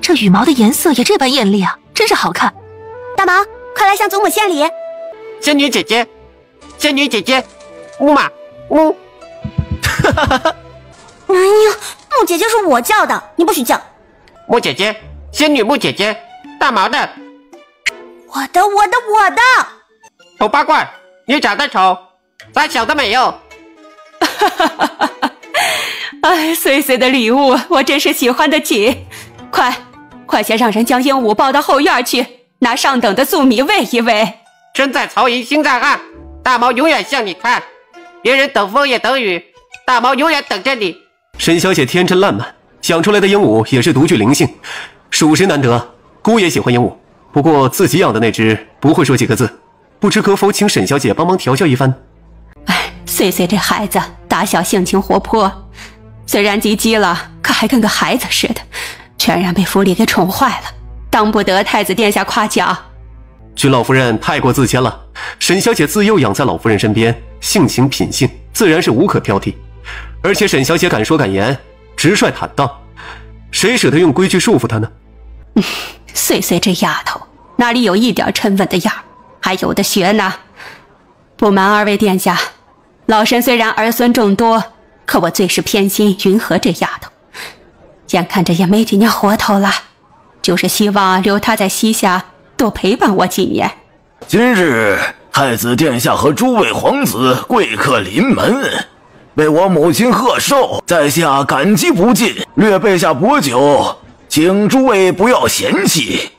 这羽毛的颜色也这般艳丽啊，真是好看。大毛，快来向祖母献礼。仙女姐姐，仙女姐姐，木马木。哎呀，木姐姐是我叫的，你不许叫。木姐姐，仙女木姐姐，大毛的。我的。丑八怪，你长得丑，咱小的美哟。哎，岁岁的礼物我真是喜欢得紧。快些让人将鹦鹉抱到后院去，拿上等的粟米喂一喂。身在曹营心在汉，大毛永远向你看。别人等风也等雨，大毛永远等着你。沈小姐天真烂漫，想出来的鹦鹉也是独具灵性，属实难得。姑也喜欢鹦鹉，不过自己养的那只不会说几个字，不知可否请沈小姐帮忙调教一番？哎，岁岁这孩子打小性情活泼，虽然及笄了，可还跟个孩子似的，全然被府里给宠坏了，当不得太子殿下夸奖。君老夫人太过自谦了，沈小姐自幼养在老夫人身边，性情品性自然是无可挑剔。而且沈小姐敢说敢言，直率坦荡，谁舍得用规矩束缚她呢？岁岁这丫头哪里有一点沉稳的样，还有的学呢。不瞒二位殿下，老身虽然儿孙众多，可我最是偏心云禾这丫头，眼看着也没几年活头了，就是希望留她在西夏多陪伴我几年。今日太子殿下和诸位皇子贵客临门，为我母亲贺寿，在下感激不尽，略备下薄酒，请诸位不要嫌弃。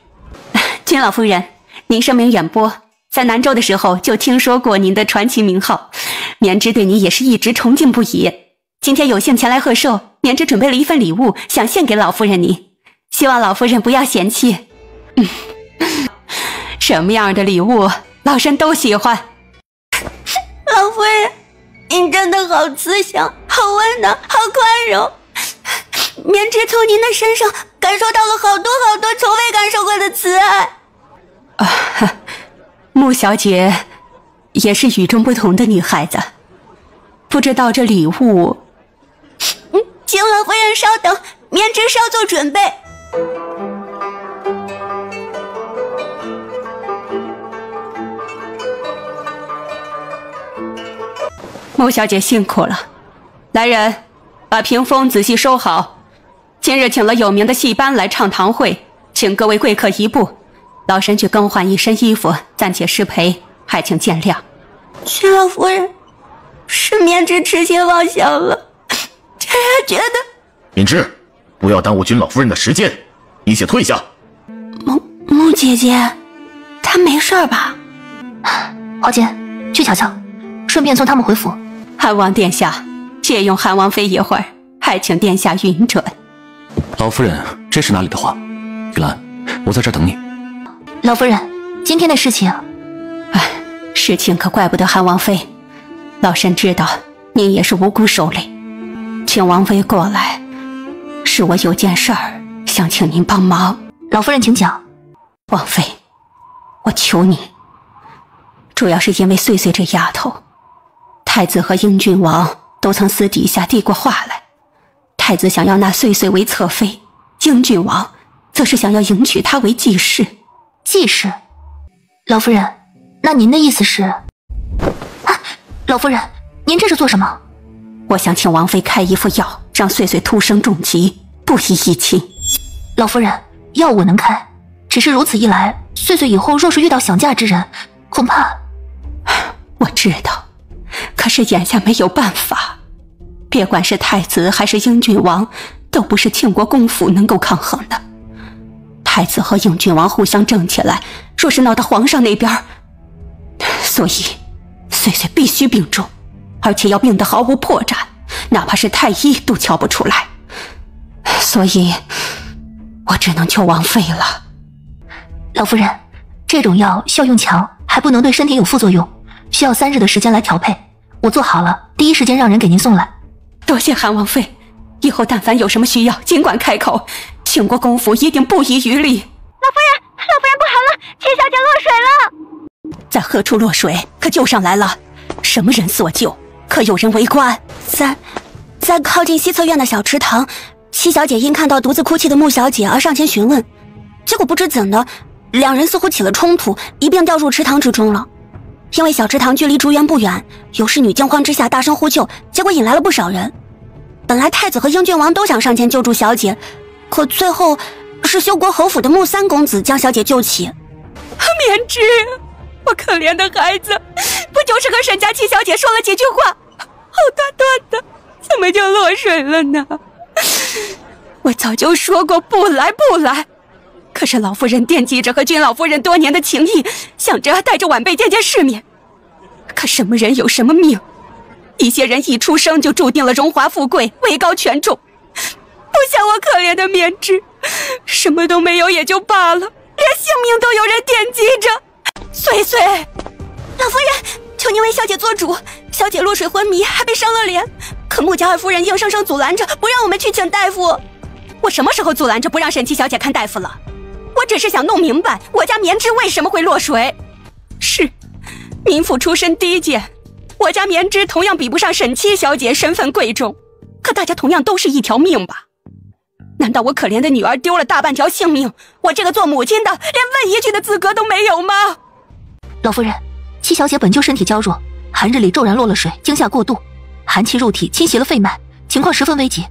君老夫人，您声名远播，在南州的时候就听说过您的传奇名号，棉枝对您也是一直崇敬不已。今天有幸前来贺寿，棉枝准备了一份礼物，想献给老夫人您，希望老夫人不要嫌弃。什么样的礼物，老身都喜欢。老夫人，您真的好慈祥，好温暖，好宽容。棉枝从您的身上感受到了好多从未感受过的慈爱。穆小姐也是与众不同的女孩子，不知道这礼物……请老夫人稍等，棉枝稍作准备。穆小姐辛苦了，来人，把屏风仔细收好。今日请了有名的戏班来唱堂会，请各位贵客移步，老身去更换一身衣服，暂且失陪，还请见谅。薛老夫人，是棉枝痴心妄想了，这也觉得……敏之，不要耽误君老夫人的时间，你且退下。穆姐姐，她没事吧？华姐，去瞧瞧，顺便送他们回府。韩王殿下，借用韩王妃一会儿，还请殿下允准。老夫人，这是哪里的话？玉兰，我在这儿等你。老夫人，今天的事情，事情可怪不得韩王妃。老身知道您也是无辜受累，请王妃过来，是我有件事儿想请您帮忙。老夫人请讲。王妃，我求你，主要是因为穗穗这丫头，太子和英郡王都曾私底下递过话来，太子想要纳穗穗为侧妃，英郡王则是想要迎娶她为继室。继室？老夫人，那您的意思是？老夫人，您这是做什么？我想请王妃开一副药，让穗穗突生重疾，不宜议亲。老夫人，药我能开，只是如此一来，穗穗以后若是遇到想嫁之人，恐怕……我知道，可是眼下没有办法。别管是太子还是英郡王，都不是庆国公府能够抗衡的。太子和英郡王互相争起来，若是闹到皇上那边，所以穗穗必须病重，而且要病得毫无破绽，哪怕是太医都瞧不出来。所以我只能求王妃了。老夫人，这种药效用强，还不能对身体有副作用，需要3日的时间来调配。我做好了，第一时间让人给您送来。多谢韩王妃，以后但凡有什么需要，尽管开口，庆国公府一定不遗余力。老夫人不好了，七小姐落水了。在何处落水？可救上来了？什么人所救？可有人围观？在靠近西侧院的小池塘，七小姐因看到独自哭泣的穆小姐而上前询问，结果不知怎的，2人似乎起了冲突，一并掉入池塘之中了。因为小池塘距离竹园不远，有侍女惊慌之下大声呼救，结果引来了不少人。本来太子和英郡王都想上前救助小姐，可最后是修国侯府的穆三公子将小姐救起。绵枝，我可怜的孩子，不就是和沈家七小姐说了几句话，好端端的怎么就落水了呢？我早就说过不来，可是老夫人惦记着和君老夫人多年的情谊，想着带着晚辈见见世面。可什么人有什么命，一些人一出生就注定了荣华富贵、位高权重，不像我可怜的绵枝，什么都没有也就罢了，连性命都有人惦记着。穗穗，老夫人，求您为小姐做主，小姐落水昏迷，还被伤了脸，可穆家二夫人硬生生阻拦着，不让我们去请大夫。我什么时候阻拦着不让沈七小姐看大夫了？我只是想弄明白我家绵枝为什么会落水。是，民妇出身低贱，我家绵枝同样比不上沈七小姐身份贵重，可大家同样都是一条命吧？难道我可怜的女儿丢了大半条性命，我这个做母亲的连问一句的资格都没有吗？老夫人，七小姐本就身体娇弱，寒日里骤然落了水，惊吓过度，寒气入体侵袭了肺脉，情况十分危急，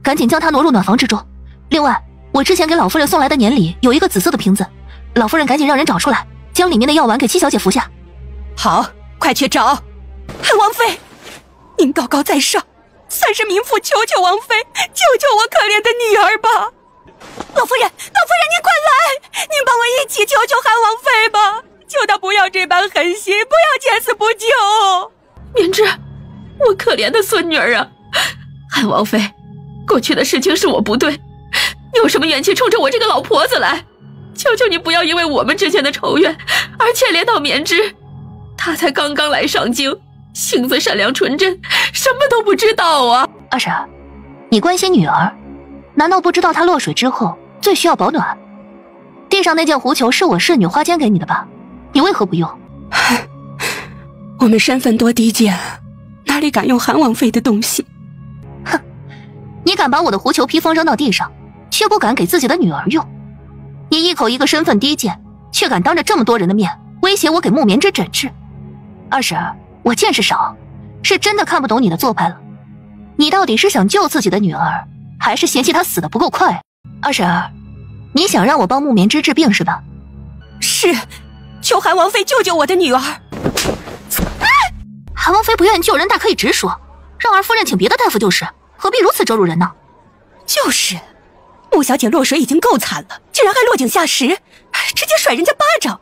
赶紧将她挪入暖房之中。另外，我之前给老夫人送来的年里有一个紫色的瓶子，老夫人赶紧让人找出来，将里面的药丸给七小姐服下。好，快去找。王妃，您高高在上，算是民妇求求王妃，救救我可怜的女儿吧。老夫人，您快来，您帮我一起求求韩王妃吧，求她不要这般狠心，不要见死不救。绵枝，我可怜的孙女儿啊，韩王妃，过去的事情是我不对，你有什么怨气冲着我这个老婆子来？求求你不要因为我们之间的仇怨而牵连到绵枝，她才刚刚来上京，性子善良纯真，什么都不知道啊。二婶，你关心女儿，难道不知道她落水之后最需要保暖？地上那件狐裘是我侍女花间给你的吧？你为何不用？我们身份多低贱，哪里敢用韩王妃的东西？哼，你敢把我的狐裘披风扔到地上，却不敢给自己的女儿用。你一口一个身份低贱，却敢当着这么多人的面威胁我给穆绵枝诊治。二婶，我见识少，是真的看不懂你的做派了。你到底是想救自己的女儿，还是嫌弃她死得不够快？二婶，你想让我帮穆绵枝治病是吧？是，求韩王妃救救我的女儿。韩王妃不愿意救人，大可以直说，让二夫人请别的大夫就是，何必如此咒辱人呢？就是，穆小姐落水已经够惨了，竟然还落井下石，直接甩人家巴掌，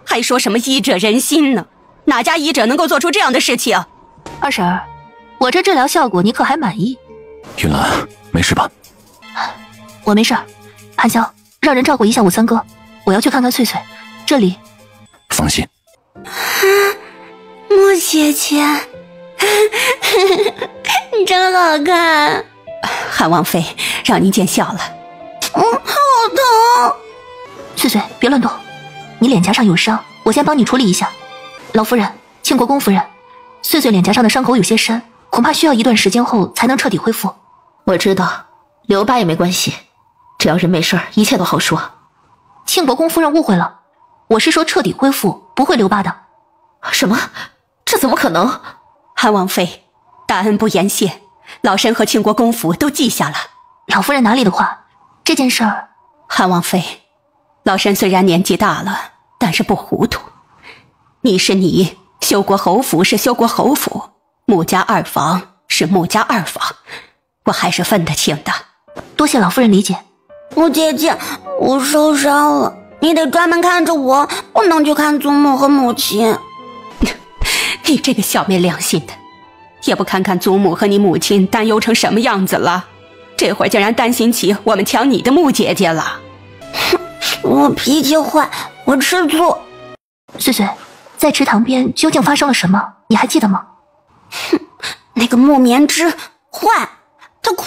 还说什么医者仁心呢？哪家医者能够做出这样的事情？二婶儿，我这治疗效果你可还满意？云兰，没事吧？我没事。韩潇，让人照顾一下我三哥，我要去看看翠翠。这里，放心。木姐姐，你真好看。韩王妃，让您见笑了。好疼。翠翠，别乱动，你脸颊上有伤，我先帮你处理一下。老夫人，庆国公夫人，翠翠脸颊上的伤口有些深，恐怕需要一段时间后才能彻底恢复。我知道，留疤也没关系，只要人没事，一切都好说。庆国公夫人误会了，我是说彻底恢复，不会留疤的。什么？这怎么可能？韩王妃，大恩不言谢，老身和庆国公府都记下了。老夫人哪里的话，这件事儿，韩王妃，老身虽然年纪大了，但是不糊涂。你是你，修国侯府是修国侯府，穆家二房是穆家二房，我还是分得清的。多谢老夫人理解。木姐姐，我受伤了，你得专门看着我，不能去看祖母和母亲。你这个小没良心的，也不看看祖母和你母亲担忧成什么样子了，这会儿竟然担心起我们抢你的木姐姐了。我脾气坏，我吃醋。翠翠，在池塘边究竟发生了什么？你还记得吗？那个木棉枝坏，他哭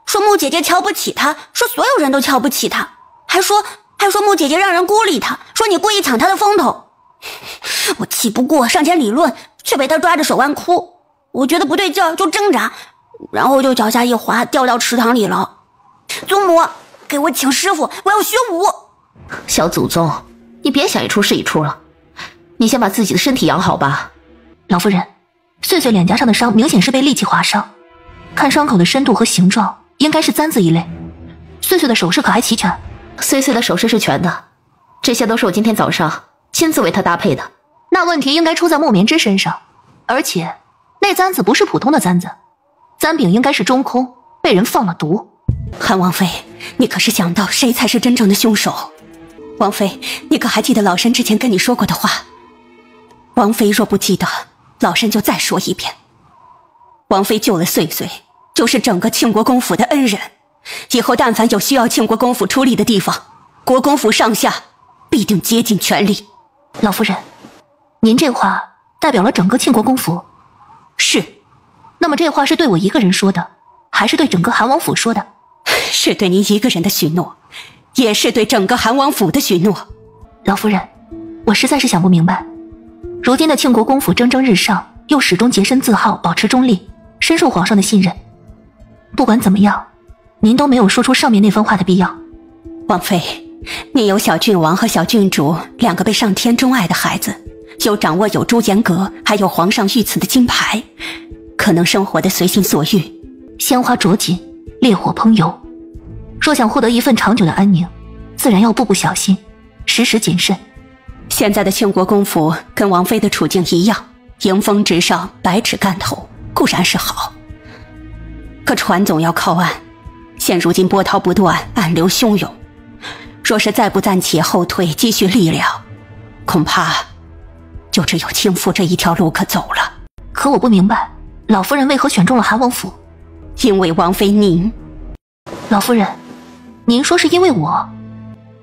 说木姐姐瞧不起他，说所有人都瞧不起他，还说木姐姐让人孤立他，说你故意抢他的风头。我气不过，上前理论，却被他抓着手腕哭。我觉得不对劲儿，就挣扎，然后就脚下一滑，掉到池塘里了。祖母，给我请师傅，我要学武。小祖宗，你别想一出是一出了，你先把自己的身体养好吧。老夫人，穗穗脸颊上的伤明显是被利器划伤，看伤口的深度和形状，应该是簪子一类。穗穗的首饰可还齐全？穗穗的首饰是全的，这些都是我今天早上亲自为她搭配的。那问题应该出在木棉枝身上，而且那簪子不是普通的簪子，簪柄应该是中空，被人放了毒。韩王妃，你可是想到谁才是真正的凶手？王妃，你可还记得老身之前跟你说过的话？王妃若不记得，老身就再说一遍。王妃救了穗穗，就是整个庆国公府的恩人，以后但凡有需要庆国公府出力的地方，国公府上下必定竭尽全力。老夫人，您这话代表了整个庆国公府？是。那么这话是对我一个人说的，还是对整个韩王府说的？是对您一个人的许诺，也是对整个韩王府的许诺。老夫人，我实在是想不明白，如今的庆国公府蒸蒸日上，又始终洁身自好，保持中立，深受皇上的信任。不管怎么样，您都没有说出上面那番话的必要。王妃，您有小郡王和小郡主两个被上天钟爱的孩子，又掌握有朱颜阁还有皇上御赐的金牌，可能生活的随心所欲，鲜花着锦，烈火烹油。若想获得一份长久的安宁，自然要步步小心，时时谨慎。现在的庆国公府跟王妃的处境一样，迎风直上，百尺竿头，固然是好，可船总要靠岸，现如今波涛不断，暗流汹涌，若是再不暂且后退，积蓄力量，恐怕就只有倾覆这一条路可走了。可我不明白，老夫人为何选中了韩王府？因为王妃您。老夫人，您说是因为我？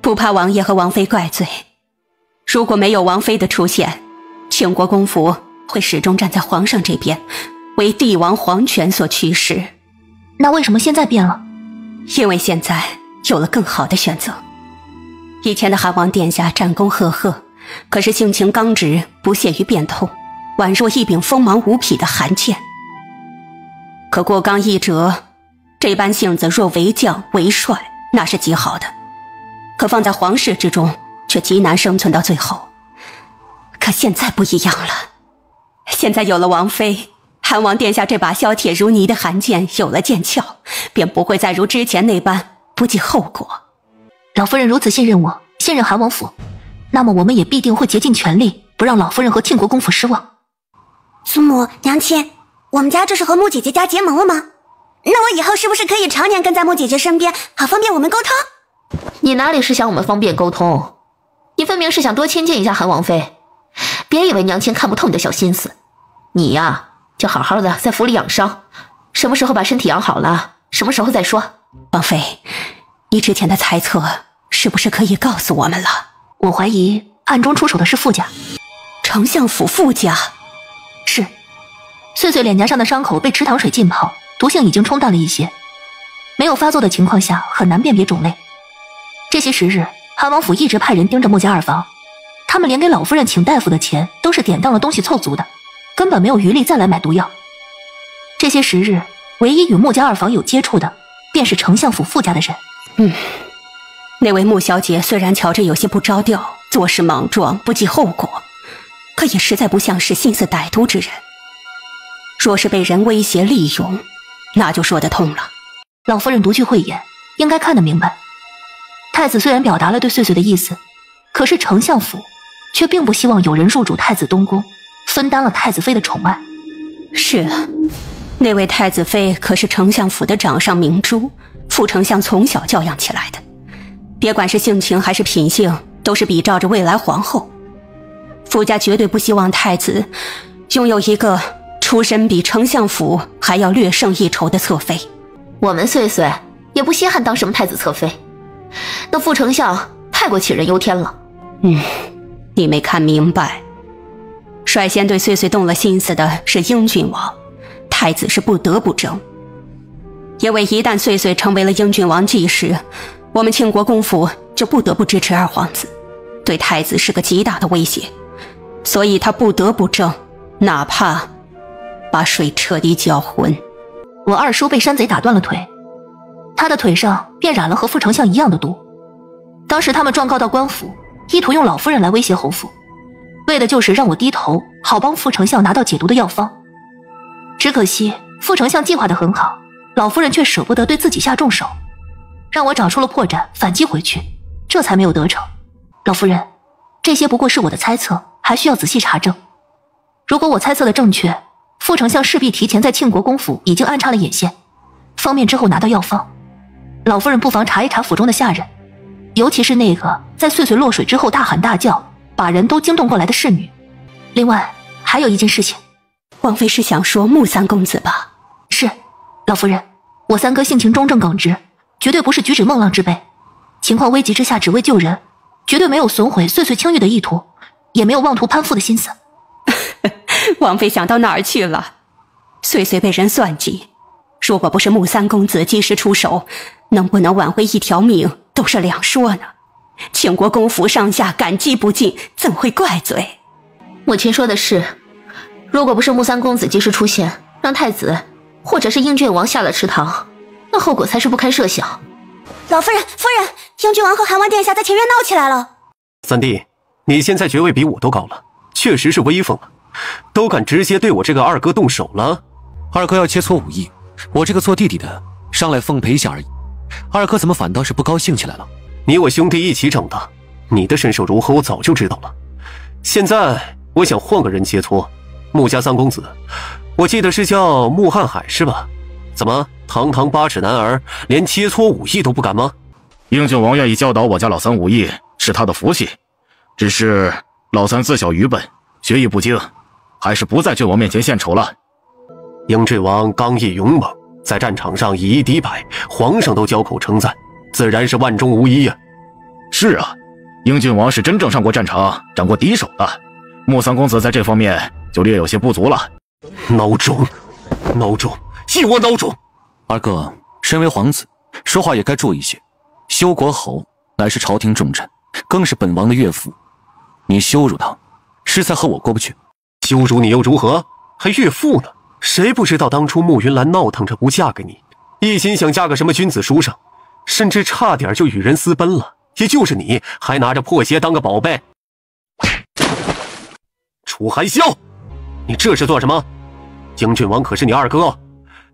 不怕王爷和王妃怪罪，如果没有王妃的出现，庆国公府会始终站在皇上这边，为帝王皇权所驱使。那为什么现在变了？因为现在有了更好的选择。以前的韩王殿下战功赫赫，可是性情刚直，不屑于变通，宛若一柄锋芒无匹的寒剑。可过刚易折，这般性子若为将为帅，那是极好的，可放在皇室之中，却极难生存到最后。可现在不一样了，现在有了王妃，韩王殿下这把削铁如泥的寒剑有了剑鞘，便不会再如之前那般不计后果。老夫人如此信任我，信任韩王府，那么我们也必定会竭尽全力，不让老夫人和庆国公府失望。祖母娘亲，我们家这是和穆姐姐家结盟了吗？那我以后是不是可以常年跟在穆姐姐身边，好方便我们沟通？你哪里是想我们方便沟通，你分明是想多亲近一下韩王妃，别以为娘亲看不透你的小心思。你呀，就好好的在府里养伤，什么时候把身体养好了，什么时候再说。王妃，你之前的猜测是不是可以告诉我们了？我怀疑暗中出手的是傅家。丞相府傅家？是。穗穗脸颊上的伤口被池塘水浸泡，毒性已经冲淡了一些，没有发作的情况下很难辨别种类。这些时日，韩王府一直派人盯着穆家二房，他们连给老夫人请大夫的钱都是典当的东西凑足的，根本没有余力再来买毒药。这些时日，唯一与穆家二房有接触的，便是丞相府傅家的人。那位穆小姐虽然瞧着有些不着调，做事莽撞，不计后果，可也实在不像是心思歹毒之人。若是被人威胁利用，那就说得通了。老夫人独具慧眼，应该看得明白。太子虽然表达了对穗穗的意思，可是丞相府却并不希望有人入主太子东宫，分担了太子妃的宠爱。是啊，那位太子妃可是丞相府的掌上明珠，副丞相从小教养起来的，别管是性情还是品性，都是比照着未来皇后。傅家绝对不希望太子拥有一个出身比丞相府还要略胜一筹的侧妃。我们穗穗也不稀罕当什么太子侧妃，那副丞相太过杞人忧天了。你没看明白，率先对穗穗动了心思的是英郡王，太子是不得不争。因为一旦穗穗成为了英郡王继室，我们庆国公府就不得不支持二皇子，对太子是个极大的威胁，所以他不得不争，哪怕把水彻底搅浑。我二叔被山贼打断了腿，他的腿上便染了和副丞相一样的毒。当时他们状告到官府，意图用老夫人来威胁侯府，为的就是让我低头，好帮副丞相拿到解毒的药方。只可惜副丞相计划得很好，老夫人却舍不得对自己下重手，让我找出了破绽反击回去，这才没有得逞。老夫人，这些不过是我的猜测，还需要仔细查证。如果我猜测的正确，副丞相势必提前在庆国公府已经安插了眼线，方便之后拿到药方。老夫人不妨查一查府中的下人，尤其是那个在穗穗落水之后大喊大叫，把人都惊动过来的侍女。另外还有一件事情，王妃是想说穆三公子吧？是，老夫人，我三哥性情中正耿直，绝对不是举止孟浪之辈，情况危急之下只为救人，绝对没有损毁穗穗清誉的意图，也没有妄图攀附的心思。王妃想到哪儿去了？穗穗被人算计，如果不是穆三公子及时出手，能不能挽回一条命都是两说呢。庆国公府上下感激不尽，怎会怪罪？母亲说的是，如果不是穆三公子及时出现，让太子或者是英郡王下了池塘，那后果才是不堪设想。老夫人，夫人，英郡王和韩王殿下在前院闹起来了。三弟，你现在爵位比我都高了，确实是威风了，都敢直接对我这个二哥动手了。二哥要切磋武艺，我这个做弟弟的上来奉陪一下而已。二哥怎么反倒是不高兴起来了？你我兄弟一起长大，你的身手如何我早就知道了。现在我想换个人切磋，穆家三公子，我记得是叫穆瀚海是吧？怎么堂堂8尺男儿连切磋武艺都不敢吗？英郡王愿意教导我家老三武艺是他的福气，只是老三自小愚笨，学艺不精，还是不在郡王面前献丑了。英郡王刚毅勇猛，在战场上以一敌百，皇上都交口称赞，自然是万中无一呀。是啊，英郡王是真正上过战场，长过敌手的，穆三公子在这方面就略有些不足了。孬种，孬种，一窝孬种！二哥，身为皇子，说话也该注意些。修国侯乃是朝廷重臣，更是本王的岳父，你羞辱他，实在和我过不去。羞辱你又如何？还岳父呢？谁不知道当初穆云兰闹腾着不嫁给你，一心想嫁个什么君子书生，甚至差点就与人私奔了，也就是你还拿着破鞋当个宝贝。楚寒萧，你这是做什么？英郡王可是你二哥，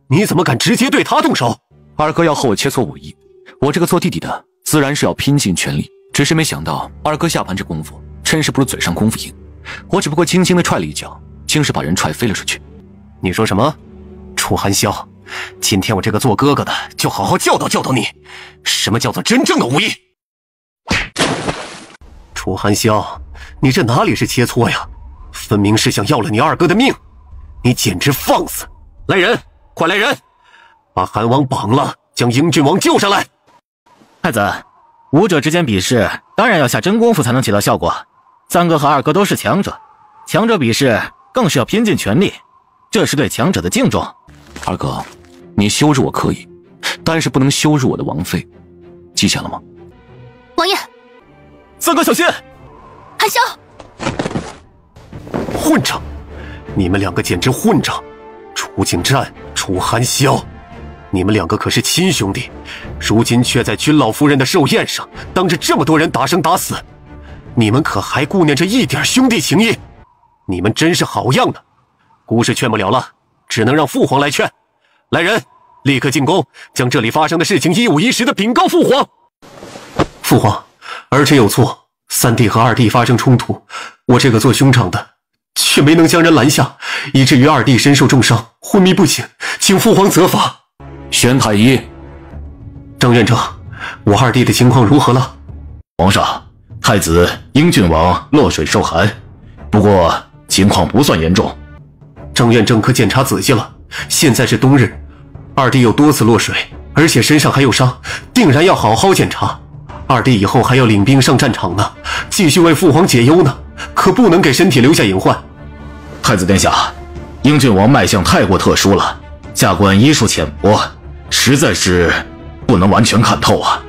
你怎么敢直接对他动手？二哥要和我切磋武艺，我这个做弟弟的自然是要拼尽全力，只是没想到二哥下盘这功夫真是不如嘴上功夫硬，我只不过轻轻的踹了一脚，竟是把人踹飞了出去。你说什么？楚寒萧，今天我这个做哥哥的就好好教导教导你，什么叫做真正的武艺。楚寒萧，你这哪里是切磋呀？分明是想要了你二哥的命，你简直放肆！来人，快来人，把韩王绑了，将英俊王救上来。太子，武者之间比试，当然要下真功夫才能起到效果。三哥和二哥都是强者，强者比试更是要拼尽全力，这是对强者的敬重。二哥，你羞辱我可以，但是不能羞辱我的王妃，记下了吗？王爷，三哥小心！韩萧，混账！你们两个简直混账！楚景战、楚寒萧，你们两个可是亲兄弟，如今却在君老夫人的寿宴上，当着这么多人打生打死，你们可还顾念着一点兄弟情谊？你们真是好样的！姑是劝不了了，只能让父皇来劝。来人，立刻进宫，将这里发生的事情一五一十的禀告父皇。父皇，儿臣有错，三弟和二弟发生冲突，我这个做兄长的却没能将人拦下，以至于二弟身受重伤，昏迷不醒，请父皇责罚。宣太医，张院长，我二弟的情况如何了？皇上，太子英俊王落水受寒，不过情况不算严重。张院正可检查仔细了，现在是冬日，二弟有多次落水，而且身上还有伤，定然要好好检查。二弟以后还要领兵上战场呢，继续为父皇解忧呢，可不能给身体留下隐患。太子殿下，英俊王脉象太过特殊了，下官医术浅薄，实在是不能完全看透啊。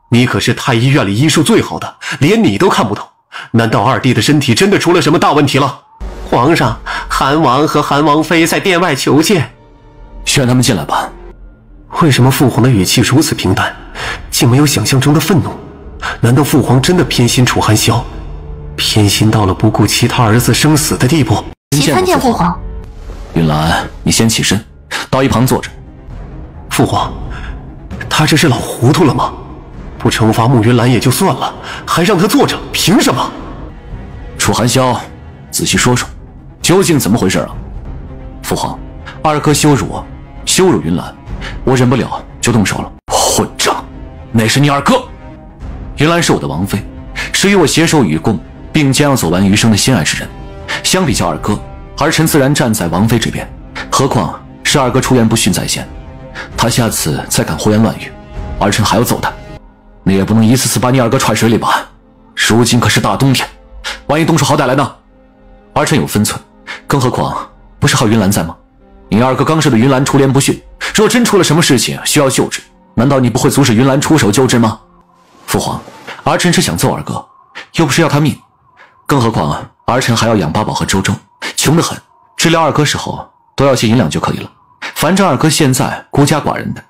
你可是太医院里医术最好的，连你都看不懂，难道二弟的身体真的出了什么大问题了？皇上，韩王和韩王妃在殿外求见。宣他们进来吧。为什么父皇的语气如此平淡，竟没有想象中的愤怒？难道父皇真的偏心楚寒萧，偏心到了不顾其他儿子生死的地步？启参见父皇。云兰，你先起身，到一旁坐着。父皇，他这是老糊涂了吗？不惩罚慕云兰也就算了，还让他坐着，凭什么？楚寒萧，仔细说说，究竟怎么回事啊？父皇，二哥羞辱我，羞辱云兰，我忍不了就动手了。混账！那是你二哥。云兰是我的王妃，是与我携手与共，并将要走完余生的心爱之人。相比较二哥，儿臣自然站在王妃这边。何况是二哥出言不逊在先，他下次再敢胡言乱语，儿臣还要揍他。你也不能一次次把你二哥踹水里吧？如今可是大冬天，万一动出好歹来呢？儿臣有分寸，更何况不是还有云兰在吗？你二哥刚射的云兰出言不逊，若真出了什么事情需要救治，难道你不会阻止云兰出手救治吗？父皇，儿臣只想揍二哥，又不是要他命。更何况儿臣还要养八宝和周周，穷得很，治疗二哥时候多要些银两就可以了。反正二哥现在孤家寡人的，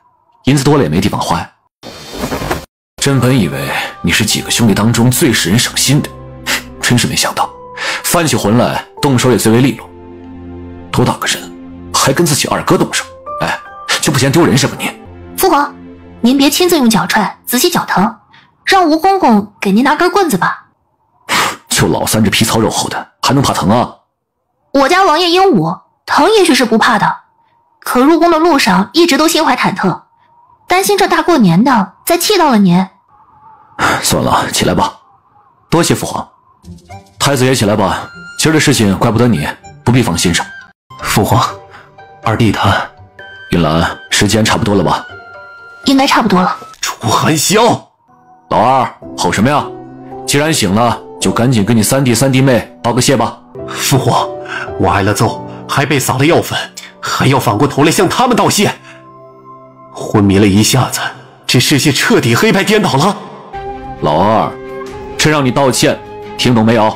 银子多了也没地方花呀。朕本以为你是几个兄弟当中最使人省心的，真是没想到，翻起魂来动手也最为利落。多大个人，还跟自己二哥动手？哎，就不嫌丢人是吧你？父皇，您别亲自用脚踹，仔细脚疼，让吴公公给您拿根棍子吧。就老三这皮糙肉厚的，还能怕疼啊？我家王爷英武，疼也许是不怕的，可入宫的路上一直都心怀忐忑，担心这大过年的再气到了您。算了，起来吧。多谢父皇。太子也起来吧，今儿的事情怪不得你，不必放心上。父皇，二弟他……云兰，时间差不多了吧？应该差不多了。楚寒萧，老二，吼什么呀？既然醒了，就赶紧跟你三弟三弟妹道个谢吧。父皇，我挨了揍，还被撒了药粉，还要反过头来向他们道谢。昏迷了一下子，这世界彻底黑白颠倒了。老二，朕让你道歉，听懂没有？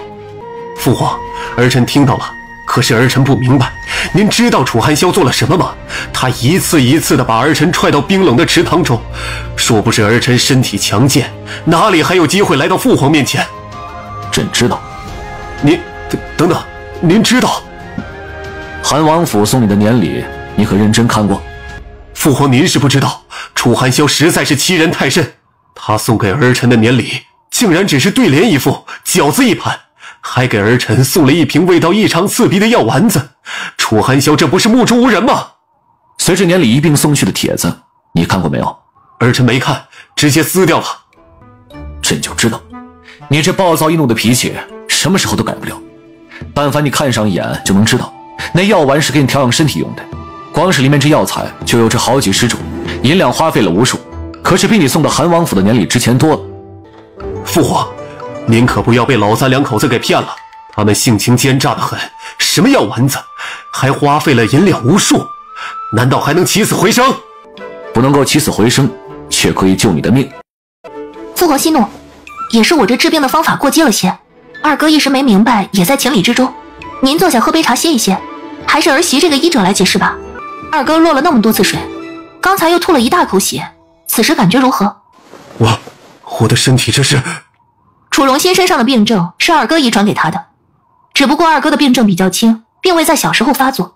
父皇，儿臣听到了，可是儿臣不明白，您知道楚寒萧做了什么吗？他一次一次地把儿臣踹到冰冷的池塘中，若不是儿臣身体强健，哪里还有机会来到父皇面前？朕知道。您等等，您知道？韩王府送你的年礼，你可认真看过？父皇，您是不知道，楚寒萧实在是欺人太甚。他送给儿臣的年礼，竟然只是对联一副，饺子一盘，还给儿臣送了一瓶味道异常刺鼻的药丸子。楚寒萧这不是目中无人吗？随着年礼一并送去的帖子，你看过没有？儿臣没看，直接撕掉了。朕就知道，你这暴躁易怒的脾气，什么时候都改不了。但凡你看上一眼就能知道，那药丸是给你调养身体用的，光是里面这药材就有这好几十种，银两花费了无数，可是比你送到韩王府的年礼值钱多了。父皇，您可不要被老三两口子给骗了，他们性情奸诈的很，什么药丸子，还花费了银两无数，难道还能起死回生？不能够起死回生，却可以救你的命。父皇息怒，也是我这治病的方法过激了些，二哥一时没明白，也在情理之中。您坐下喝杯茶歇一歇，还是儿媳这个医者来解释吧。二哥落了那么多次水，刚才又吐了一大口血，此时感觉如何？我的身体这是……楚荣新身上的病症是二哥遗传给他的，只不过二哥的病症比较轻，并未在小时候发作。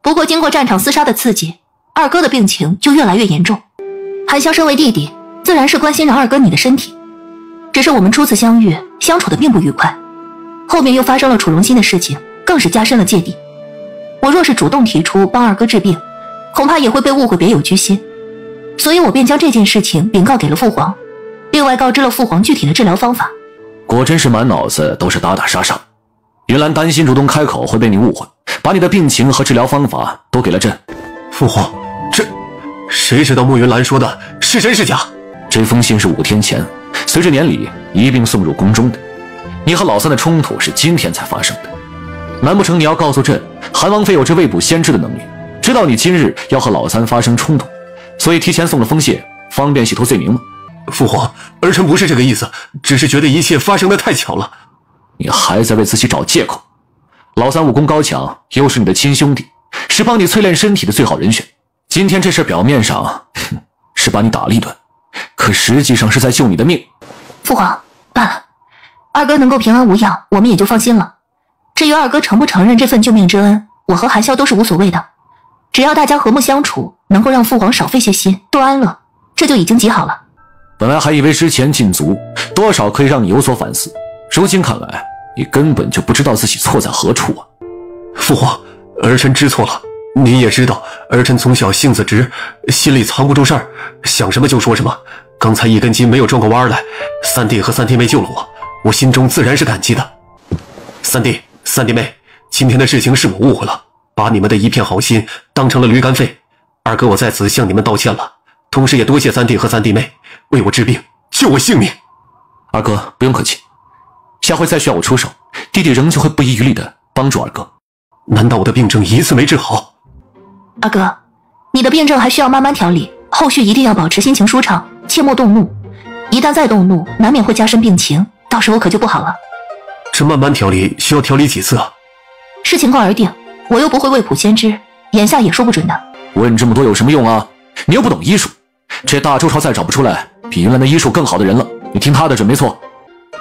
不过经过战场厮杀的刺激，二哥的病情就越来越严重。韩萧身为弟弟，自然是关心着二哥你的身体。只是我们初次相遇，相处的并不愉快，后面又发生了楚荣新的事情，更是加深了芥蒂。我若是主动提出帮二哥治病，恐怕也会被误会别有居心，所以我便将这件事情禀告给了父皇，另外告知了父皇具体的治疗方法。果真是满脑子都是打打杀杀。云兰担心主动开口会被你误会，把你的病情和治疗方法都给了朕。父皇，这谁知道慕云兰说的是真是假？这封信是5天前随着年礼一并送入宫中的，你和老三的冲突是今天才发生的。难不成你要告诉朕，韩王妃有着未卜先知的能力，知道你今日要和老三发生冲突，所以提前送了封信，方便洗脱罪名吗？父皇，儿臣不是这个意思，只是觉得一切发生的太巧了。你还在为自己找借口。老三武功高强，又是你的亲兄弟，是帮你淬炼身体的最好人选。今天这事表面上是把你打了一顿，可实际上是在救你的命。父皇，罢了，二哥能够平安无恙，我们也就放心了。至于二哥承不承认这份救命之恩，我和韩萧都是无所谓的，只要大家和睦相处，能够让父皇少费些心，多安乐，这就已经极好了。本来还以为之前禁足多少可以让你有所反思，如今看来你根本就不知道自己错在何处啊。父皇，儿臣知错了，您也知道儿臣从小性子直，心里藏不住事儿，想什么就说什么。刚才一根筋没有转过弯来，三弟和三弟妹救了我心中自然是感激的。三弟三弟妹，今天的事情是我误会了，把你们的一片好心当成了驴肝肺，二哥我在此向你们道歉了，同时也多谢三弟和三弟妹为我治病，救我性命。二哥不用客气，下回再需要我出手，弟弟仍旧会不遗余力的帮助二哥。难道我的病症一次没治好？二哥，你的病症还需要慢慢调理，后续一定要保持心情舒畅，切莫动怒，一旦再动怒，难免会加深病情，到时候可就不好了。这慢慢调理需要调理几次啊？视情况而定，我又不会未卜先知，眼下也说不准的。问这么多有什么用啊？你又不懂医术，这大周朝再找不出来比云兰的医术更好的人了，你听他的准没错。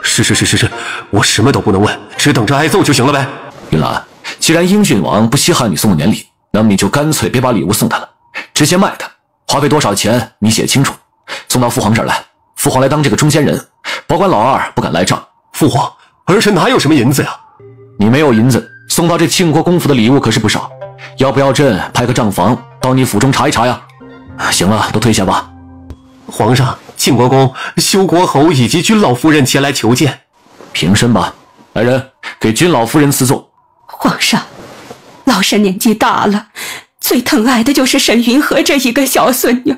是，我什么都不能问，只等着挨揍就行了呗。云兰，既然英郡王不稀罕你送的年礼，那么你就干脆别把礼物送他了，直接卖他，花费多少钱你写清楚，送到父皇这儿来，父皇来当这个中间人，保管老二不敢赖账。父皇，儿臣哪有什么银子呀？你没有银子，送到这庆国公府的礼物可是不少，要不要朕派个账房到你府中查一查呀？行了，都退下吧。皇上，庆国公、修国侯以及君老夫人前来求见。平身吧，来人，给君老夫人赐座。皇上，老身年纪大了，最疼爱的就是沈云禾这一个小孙女，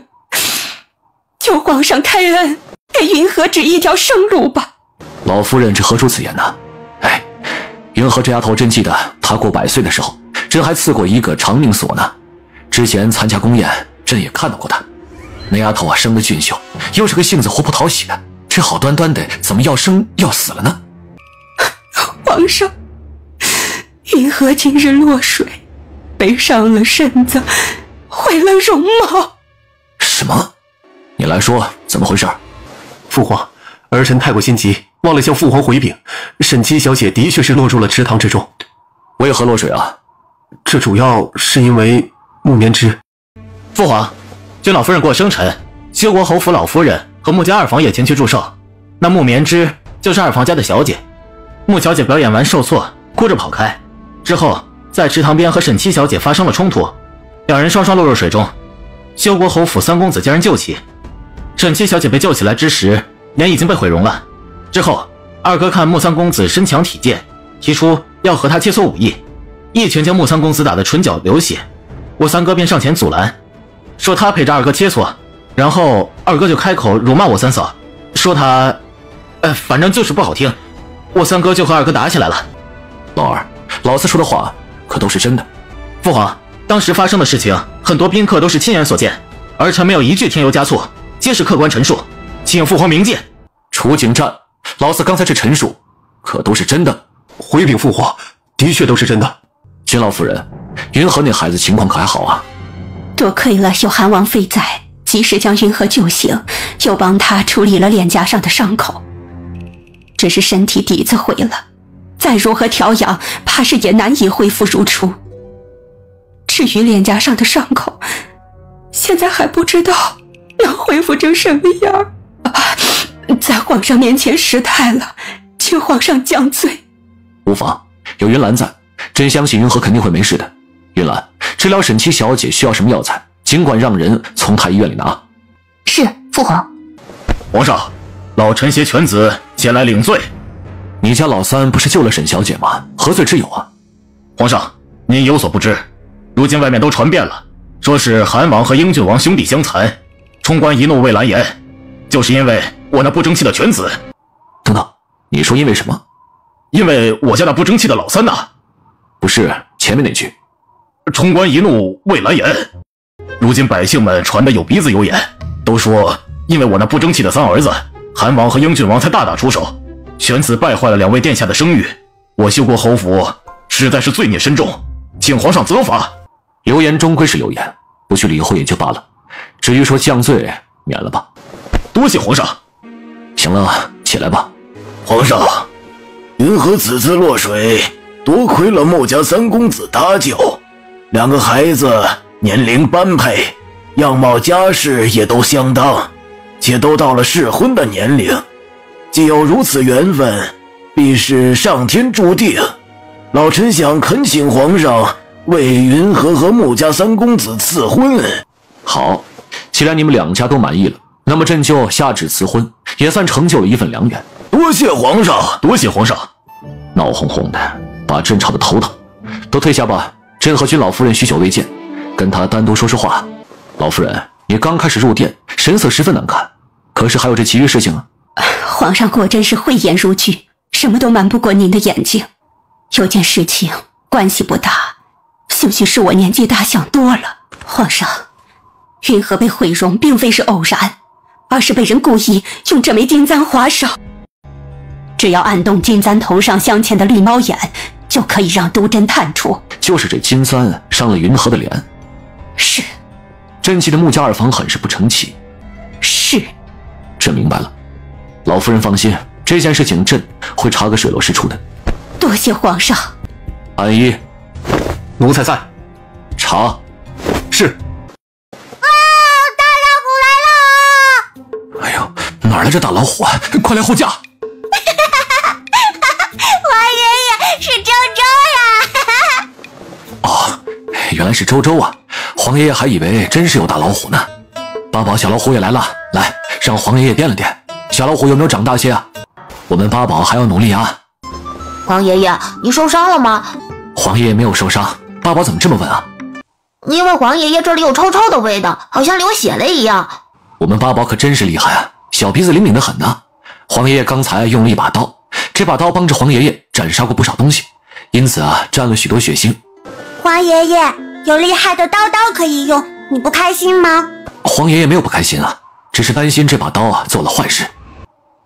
求皇上开恩，给云禾指一条生路吧。老夫人这何出此言呢？哎，云禾这丫头，朕记得她过100岁的时候，朕还赐过一个长命锁呢。之前参加宫宴，朕也看到过她。那丫头啊，生得俊秀，又是个性子活泼讨喜的，这好端端的怎么要生要死了呢？皇上，云禾今日落水，被伤了身子，毁了容貌。什么？你来说怎么回事？父皇，儿臣太过心急，忘了向父皇回禀，沈七小姐的确是落入了池塘之中。为何落水啊？这主要是因为木棉枝。父皇，君老夫人过生辰，修国侯府老夫人和穆家二房也前去祝寿。那木棉枝就是二房家的小姐。穆小姐表演完受挫，哭着跑开，之后在池塘边和沈七小姐发生了冲突，两人双双落入水中。修国侯府三公子将人救起，沈七小姐被救起来之时，脸已经被毁容了。之后二哥看穆三公子身强体健，提出要要和他切磋武艺，一拳将木仓公子打得唇角流血。我三哥便上前阻拦，说他陪着二哥切磋，然后二哥就开口辱骂我三嫂，说他，反正就是不好听。我三哥就和二哥打起来了。老二，老四说的话可都是真的？父皇，当时发生的事情，很多宾客都是亲眼所见，儿臣没有一句添油加醋，皆是客观陈述，请父皇明鉴。楚景战，老四刚才这陈述可都是真的？回禀父皇，的确都是真的。君老夫人，云禾那孩子情况可还好啊？多亏了有韩王妃在，及时将云禾救醒，又帮他处理了脸颊上的伤口。只是身体底子毁了，再如何调养，怕是也难以恢复如初。至于脸颊上的伤口，现在还不知道能恢复成什么样。在皇上面前失态了，请皇上降罪。无妨，有云兰在，朕相信云禾肯定会没事的。云兰，治疗沈七小姐需要什么药材，尽管让人从太医院里拿。是，父皇。皇上，老臣携犬子前来领罪。你家老三不是救了沈小姐吗？何罪之有啊？皇上，您有所不知，如今外面都传遍了，说是韩王和英郡王兄弟相残，冲冠一怒为蓝颜，就是因为我那不争气的犬子。等等，你说因为什么？因为我家那不争气的老三呐。不是前面那句冲冠一怒为蓝颜。如今百姓们传得有鼻子有眼，都说因为我那不争气的三儿子韩王和英郡王才大打出手，犬子败坏了两位殿下的声誉，我修国侯府实在是罪孽深重，请皇上责罚。流言终归是流言，不去理会也就罢了，至于说降罪，免了吧。多谢皇上。行了，起来吧。皇上，云禾此次落水，多亏了穆家三公子搭救，两个孩子年龄般配，样貌家世也都相当，且都到了适婚的年龄，既有如此缘分，必是上天注定。老臣想恳请皇上为云禾和穆家三公子赐婚。好，既然你们两家都满意了，那么朕就下旨赐婚，也算成就了一份良缘。多谢皇上，多谢皇上。闹哄哄的，把朕吵得头疼。都退下吧，朕和君老夫人许久未见，跟她单独说说话。老夫人，你刚开始入殿，神色十分难看，可是还有这其余事情啊？皇上果真是慧眼如炬，什么都瞒不过您的眼睛。有件事情关系不大，兴许是我年纪大想多了。皇上，云禾被毁容并非是偶然，而是被人故意用这枚金簪划伤。只要按动金簪头上镶嵌的绿猫眼，就可以让毒针探出。就是这金簪伤了云禾的脸。是。朕记得穆家二房很是不成器。是。朕明白了，老夫人放心，这件事情朕会查个水落石出的。多谢皇上。安一，奴才在。查。是。大老虎来了！哎呦，哪来这大老虎啊？快来护驾！王爷爷，是周周呀！哦，原来是周周啊！皇爷爷还以为真是有大老虎呢。八宝，小老虎也来了，来，让皇爷爷掂了掂，小老虎有没有长大些啊？我们八宝还要努力啊！皇爷爷，你受伤了吗？皇爷爷没有受伤，八宝怎么这么问啊？因为皇爷爷这里有臭臭的味道，好像流血了一样。我们八宝可真是厉害啊，小鼻子灵敏得很呢。皇爷爷刚才用了一把刀，这把刀帮着皇爷爷斩杀过不少东西，因此啊，沾了许多血腥。皇爷爷，有厉害的刀可以用，你不开心吗？皇爷爷没有不开心啊，只是担心这把刀啊做了坏事。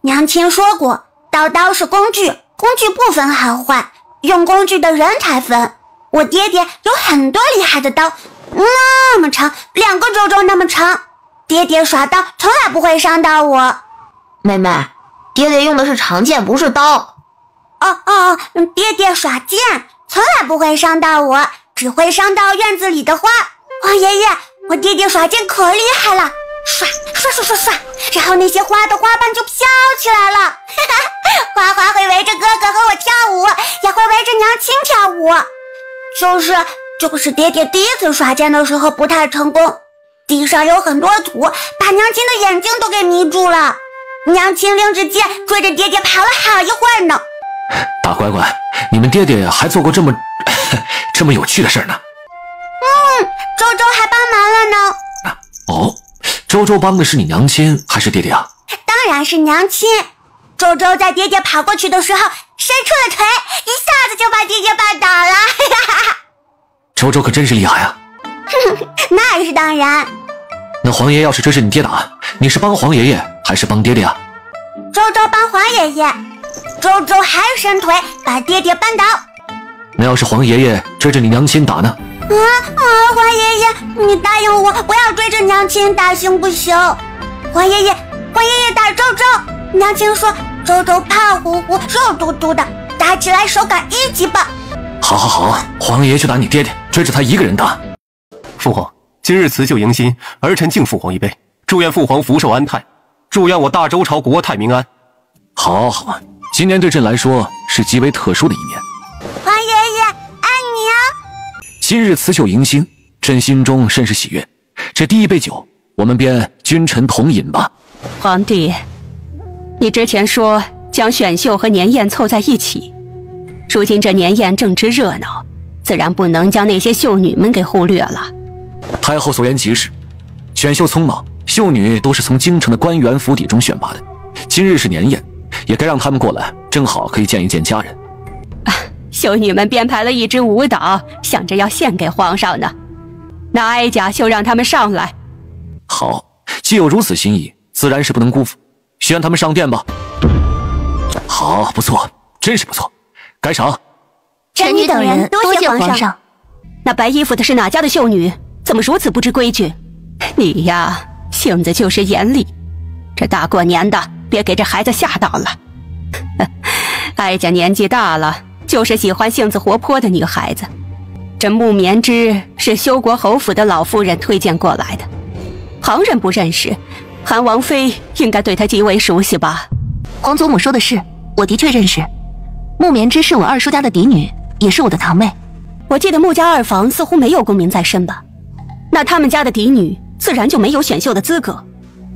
娘亲说过，刀是工具，工具不分好坏，用工具的人才分。我爹爹有很多厉害的刀，那么长，2个周周那么长。爹爹耍刀从来不会伤到我。妹妹，爹爹用的是长剑，不是刀。爹爹耍剑从来不会伤到我，只会伤到院子里的花。皇爷爷，我爹爹耍剑可厉害了，刷，然后那些花的花瓣就飘起来了。花花会围着哥哥和我跳舞，也会围着娘亲跳舞。就是爹爹第一次耍剑的时候不太成功，地上有很多土，把娘亲的眼睛都给迷住了。娘亲拎着剑追着爹爹跑了好一会儿呢。大乖乖，你们爹爹还做过这么有趣的事呢。周周还帮忙了呢。哦，周周帮的是你娘亲还是爹爹啊？当然是娘亲。周周在爹爹跑过去的时候，伸出了腿，一下子就把爹爹绊倒了。周周可真是厉害啊！那是当然。那黄爷要是追着你爹打，你是帮黄爷爷还是帮爹爹啊？周周帮黄爷爷，周周还伸腿把爹爹绊倒。那要是黄爷爷追着你娘亲打呢？黄爷爷，你答应我不要追着娘亲打行不行？黄爷爷打周周，娘亲说周周胖乎乎肉嘟嘟的，打起来手感1级棒。好，黄爷就打你爹爹，追着他一个人打。父皇，今日辞旧迎新，儿臣敬父皇一杯，祝愿父皇福寿安泰，祝愿我大周朝国泰民安。好，今年对朕来说是极为特殊的一年。黄爷爷，爱你哦。今日辞旧迎新，朕心中甚是喜悦。这第一杯酒，我们便君臣同饮吧。皇帝，你之前说将选秀和年宴凑在一起，如今这年宴正值热闹，自然不能将那些秀女们给忽略了。太后所言极是，选秀匆忙，秀女都是从京城的官员府邸中选拔的。今日是年宴，也该让他们过来，正好可以见一见家人。秀女们编排了一支舞蹈，想着要献给皇上呢。那哀家就让他们上来。好，既有如此心意，自然是不能辜负，宣他们上殿吧。好，不错，真是不错，该赏。臣女等人多谢皇上。那白衣服的是哪家的秀女？怎么如此不知规矩？你呀，性子就是严厉。这大过年的，别给这孩子吓到了。哀家年纪大了，就是喜欢性子活泼的女孩子。这木棉枝是修国侯府的老夫人推荐过来的，旁人不认识，韩王妃应该对她极为熟悉吧？皇祖母说的是，我的确认识。木棉枝是我二叔家的嫡女，也是我的堂妹。我记得穆家二房似乎没有功名在身吧？那他们家的嫡女自然就没有选秀的资格。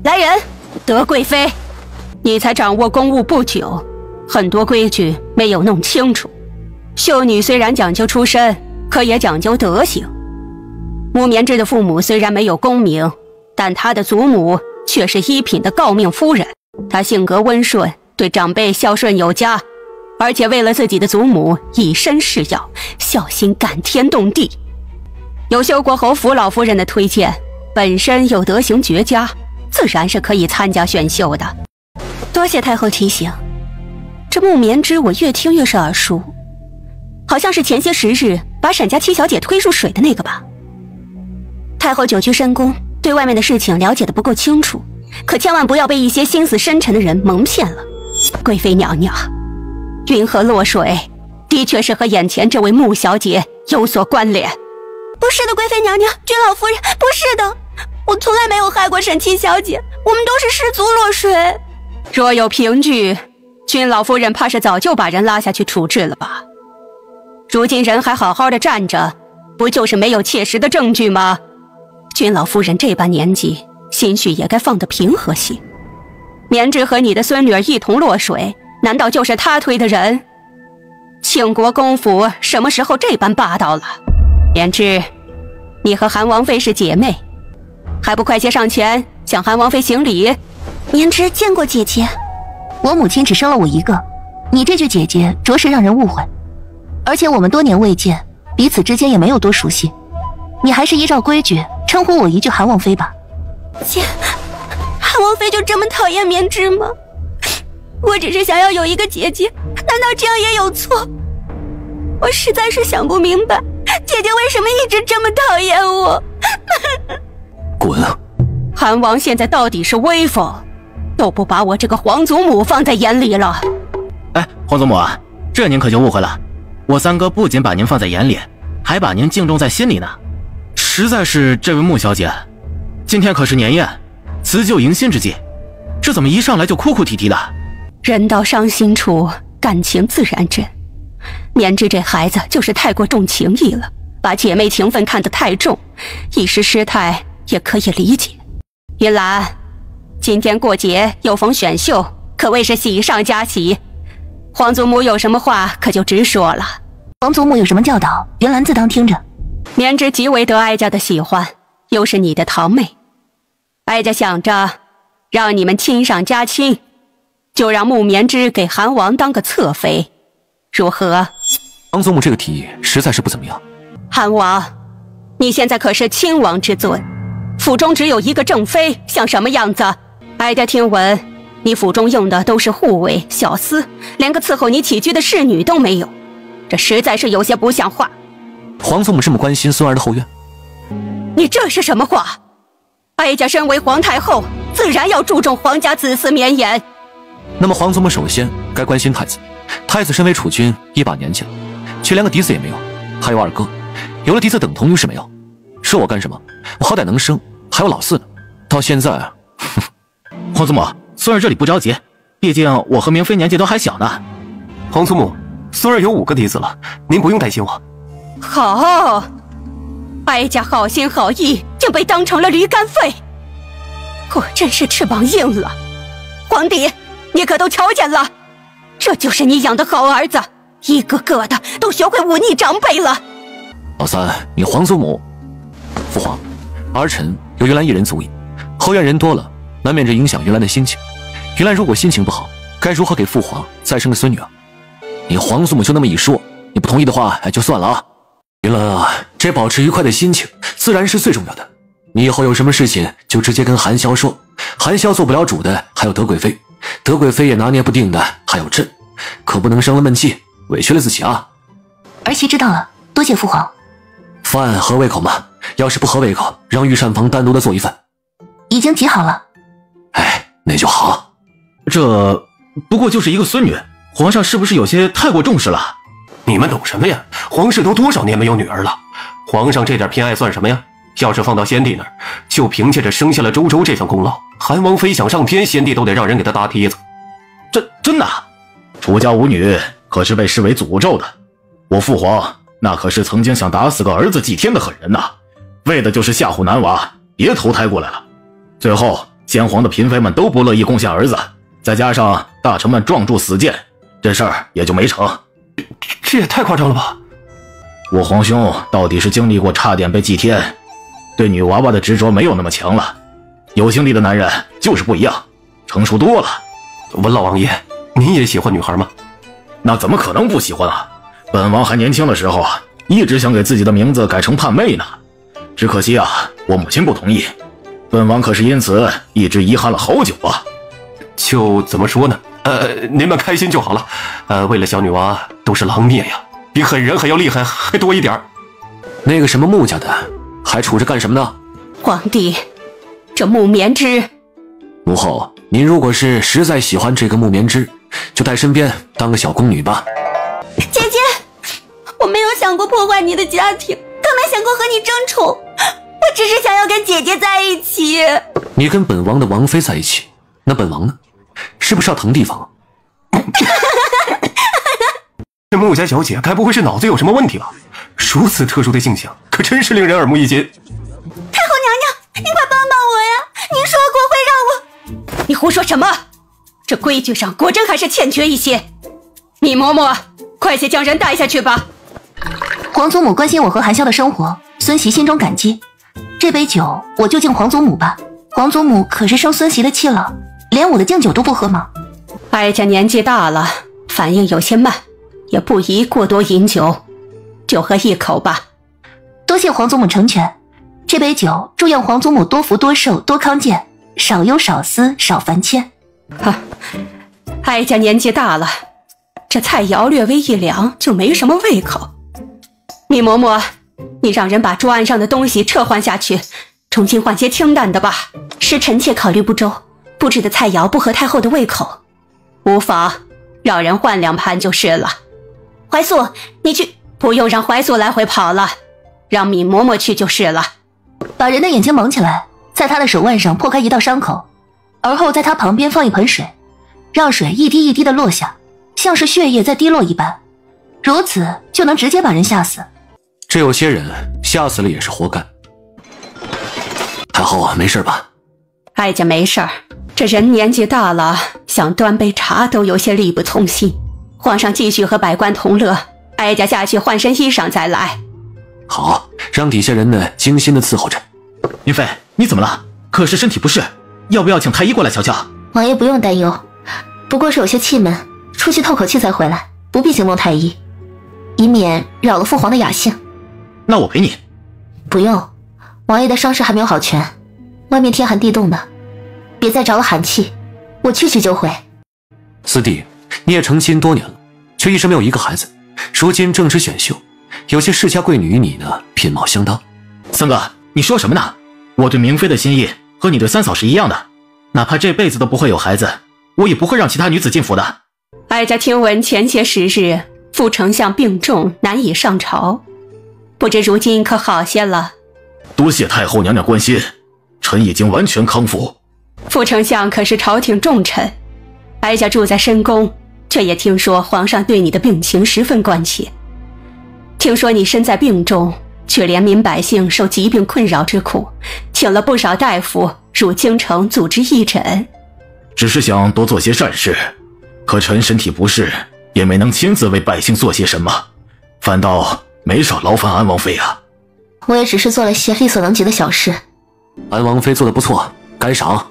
来人，德贵妃，你才掌握公务不久，很多规矩没有弄清楚。秀女虽然讲究出身，可也讲究德行。木棉枝的父母虽然没有功名，但他的祖母却是一品的诰命夫人。她性格温顺，对长辈孝顺有加，而且为了自己的祖母以身试药，孝心感天动地。有修国侯府老夫人的推荐，本身又德行绝佳，自然是可以参加选秀的。多谢太后提醒。这木棉枝我越听越是耳熟，好像是前些时日把沈家七小姐推入水的那个吧。太后久居深宫，对外面的事情了解的不够清楚，可千万不要被一些心思深沉的人蒙骗了。贵妃娘娘，云河落水的确是和眼前这位穆小姐有所关联。不是的，贵妃娘娘，君老夫人，不是的，我从来没有害过沈七小姐，我们都是失足落水。若有凭据，君老夫人怕是早就把人拉下去处置了吧？如今人还好好的站着，不就是没有切实的证据吗？君老夫人这般年纪，心绪也该放得平和些。棉枝和你的孙女儿一同落水，难道就是她推的人？庆国公府什么时候这般霸道了？棉枝，你和韩王妃是姐妹，还不快些上前向韩王妃行礼？棉枝见过姐姐。我母亲只生了我一个，你这句姐姐着实让人误会。而且我们多年未见，彼此之间也没有多熟悉，你还是依照规矩称呼我一句韩王妃吧。姐，韩王妃就这么讨厌棉枝吗？我只是想要有一个姐姐，难道这样也有错？我实在是想不明白，姐姐为什么一直这么讨厌我？滚！韩王现在到底是威风，都不把我这个皇祖母放在眼里了。哎，皇祖母啊，这您可就误会了。我三哥不仅把您放在眼里，还把您敬重在心里呢。实在是这位穆小姐，今天可是年宴，辞旧迎新之际，这怎么一上来就哭哭啼啼的？人到伤心处，感情自然真。棉枝这孩子就是太过重情义了，把姐妹情分看得太重，一时失态也可以理解。云兰，今天过节又逢选秀，可谓是喜上加喜。皇祖母有什么话可就直说了。皇祖母有什么教导，云岚自当听着。绵枝极为得哀家的喜欢，又是你的堂妹，哀家想着让你们亲上加亲，就让穆绵枝给韩王当个侧妃，如何？皇祖母这个提议实在是不怎么样。韩王，你现在可是亲王之尊，府中只有一个正妃，像什么样子？哀家听闻你府中用的都是护卫、小厮，连个伺候你起居的侍女都没有，这实在是有些不像话。皇祖母这么关心孙儿的后院，你这是什么话？哀家身为皇太后，自然要注重皇家子嗣绵延。那么皇祖母首先该关心太子。太子身为储君一把年纪了，却连个嫡子也没有，还有二哥，有了嫡子等同于是没有。说我干什么？我好歹能生，还有老四呢。到现在，皇祖母，孙儿这里不着急，毕竟我和明妃年纪都还小呢。皇祖母，孙儿有5个嫡子了，您不用担心我。好，哀家好心好意，竟被当成了驴肝肺，果真是翅膀硬了。皇帝，你可都瞧见了，这就是你养的好儿子，一个个的都学会忤逆长辈了。老三，你皇祖母，父皇，儿臣有云岚一人足矣，后院人多了，难免这影响云岚的心情。云岚如果心情不好，该如何给父皇再生个孙女啊？你皇祖母就那么一说，你不同意的话，就算了啊。云岚啊，这保持愉快的心情自然是最重要的。你以后有什么事情就直接跟韩萧说，韩萧做不了主的还有德贵妃，德贵妃也拿捏不定的还有朕，可不能生了闷气，委屈了自己啊。儿媳知道了，多谢父皇。饭合胃口吗？要是不合胃口，让御膳房单独的做一份。已经极好了。哎，那就好。这不过就是一个孙女，皇上是不是有些太过重视了？你们懂什么呀？皇室都多少年没有女儿了，皇上这点偏爱算什么呀？要是放到先帝那儿，就凭借着生下了周周这份功劳，韩王妃想上天，先帝都得让人给他搭梯子。真的？出家无女可是被视为诅咒的，我父皇那可是曾经想打死个儿子祭天的狠人呐，为的就是吓唬男娃别投胎过来了。最后先皇的嫔妃们都不乐意贡献儿子，再加上大臣们撞柱死谏，这事儿也就没成。这也太夸张了吧！我皇兄到底是经历过差点被祭天，对女娃娃的执着没有那么强了。有精力的男人就是不一样，成熟多了。我老王爷，您也喜欢女孩吗？那怎么可能不喜欢啊！本王还年轻的时候啊，一直想给自己的名字改成盼妹呢，只可惜啊，我母亲不同意。本王可是因此一直遗憾了好久啊。就怎么说呢？您们开心就好了。为了小女娃，都是狼孽呀，比狠人还要厉害，还多一点。那个什么穆家的，还杵着干什么呢？皇帝，这穆绵枝……母后，您如果是实在喜欢这个穆绵枝，就带身边当个小宫女吧。姐姐，我没有想过破坏你的家庭，更没想过和你争宠，我只是想要跟姐姐在一起。你跟本王的王妃在一起，那本王呢？是不是要腾地方？这穆家小姐该不会是脑子有什么问题吧？如此特殊的性向，可真是令人耳目一新。太后娘娘，你快帮帮我呀！您说过会让我……你胡说什么？这规矩上果真还是欠缺一些。米嬷嬷，快些将人带下去吧。皇祖母关心我和韩萧的生活，孙媳心中感激。这杯酒我就敬皇祖母吧。皇祖母可是生孙媳的气了，连我的敬酒都不喝吗？哀家年纪大了，反应有些慢，也不宜过多饮酒，就喝一口吧。多谢皇祖母成全，这杯酒祝愿皇祖母多福多寿多康健，少忧少思少烦迁。哀家年纪大了，这菜肴略微一凉，就没什么胃口。米嬷嬷，你让人把桌案上的东西撤换下去，重新换些清淡的吧。是臣妾考虑不周，布置的菜肴不合太后的胃口。无妨，让人换2盘就是了。怀素，你去。不用让怀素来回跑了，让米嬷嬷去就是了。把人的眼睛蒙起来，在他的手腕上破开一道伤口，而后在他旁边放一盆水，让水一滴一滴的落下，像是血液在滴落一般，如此就能直接把人吓死。这有些人吓死了也是活该。太后没事吧？哀家没事儿，这人年纪大了，想端杯茶都有些力不从心。皇上继续和百官同乐，哀家下去换身衣裳再来。好，让底下人呢精心的伺候着。云妃，你怎么了？可是身体不适，要不要请太医过来瞧瞧？王爷不用担忧，不过是有些气闷，出去透口气才回来，不必惊动太医，以免扰了父皇的雅兴。那我陪你。不用，王爷的伤势还没有好全，外面天寒地冻的，别再着了寒气，我去就回。四弟，你也成亲多年了，却一直没有一个孩子，如今正值选秀，有些世家贵女与你呢品貌相当。三哥，你说什么呢？我对明妃的心意和你对三嫂是一样的，哪怕这辈子都不会有孩子，我也不会让其他女子进府的。哀家听闻前些时日副丞相病重，难以上朝，不知如今可好些了？多谢太后娘娘关心，臣已经完全康复。副丞相可是朝廷重臣，哀家住在深宫，却也听说皇上对你的病情十分关切。听说你身在病中，却怜悯百姓受疾病困扰之苦，请了不少大夫入京城组织义诊。只是想多做些善事，可臣身体不适，也没能亲自为百姓做些什么，反倒没少劳烦安王妃啊。我也只是做了些力所能及的小事。安王妃做得不错，该赏。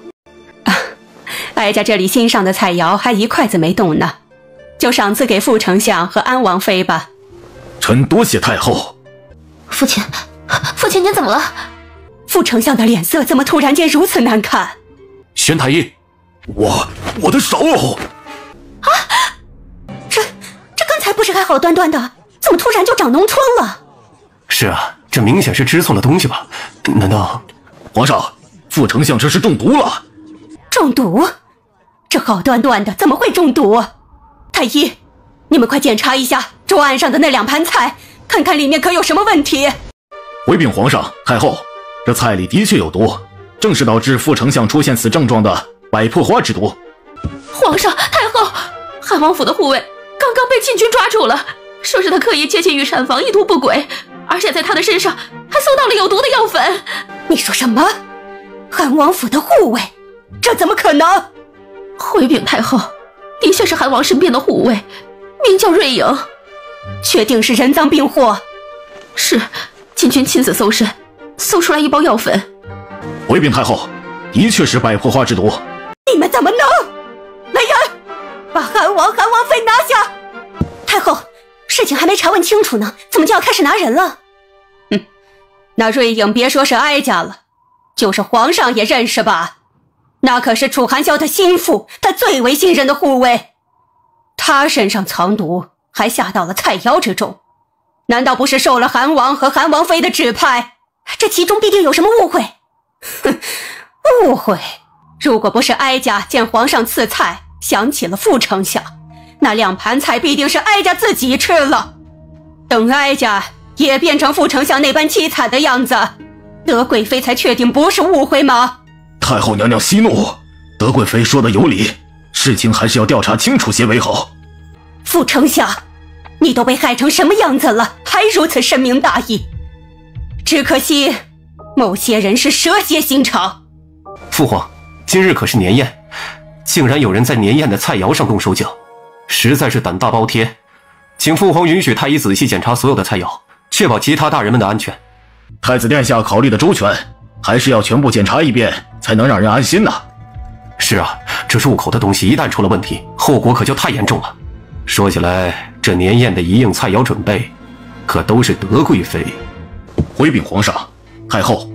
哀家这里新上的菜肴还一筷子没动呢，就赏赐给副丞相和安王妃吧。臣多谢太后。父亲您怎么了？副丞相的脸色怎么突然间如此难看？宣太医，我的手啊！这刚才不是还好端端的，怎么突然就长脓疮了？是啊，这明显是吃错了东西吧？难道……皇上，副丞相这是中毒了？中毒？这好端端的怎么会中毒？太医，你们快检查一下桌案上的那2盘菜，看看里面可有什么问题。回禀皇上、太后，这菜里的确有毒，正是导致副丞相出现此症状的百破花之毒。皇上、太后，汉王府的护卫刚刚被禁军抓住了，说是他刻意窃窃御产房，意图不轨，而且在他的身上还搜到了有毒的药粉。你说什么？汉王府的护卫？这怎么可能？回禀太后，的确是韩王身边的护卫，名叫瑞影。确定是人赃并获？是，禁军亲自搜身，搜出来一包药粉。回禀太后，的确是百破花之毒。你们怎么能？来人，把韩王妃拿下！太后，事情还没查问清楚呢，怎么就要开始拿人了？那瑞影别说是哀家了，就是皇上也认识吧？那可是楚寒萧的心腹，他最为信任的护卫。他身上藏毒，还下到了菜肴之中，难道不是受了韩王和韩王妃的指派？这其中必定有什么误会。哼，误会？如果不是哀家见皇上赐菜，想起了副丞相，那2盘菜必定是哀家自己吃了。等哀家也变成副丞相那般凄惨的样子，德贵妃才确定不是误会吗？太后娘娘息怒，德贵妃说的有理，事情还是要调查清楚些为好。副丞相，你都被害成什么样子了，还如此深明大义？只可惜某些人是蛇蝎心肠。父皇，今日可是年宴，竟然有人在年宴的菜肴上动手脚，实在是胆大包天。请父皇允许太医仔细检查所有的菜肴，确保其他大人们的安全。太子殿下考虑的周全，还是要全部检查一遍，才能让人安心呐。是啊，这入口的东西一旦出了问题，后果可就太严重了。说起来，这年宴的一应菜肴准备，可都是德贵妃。回禀皇上、太后，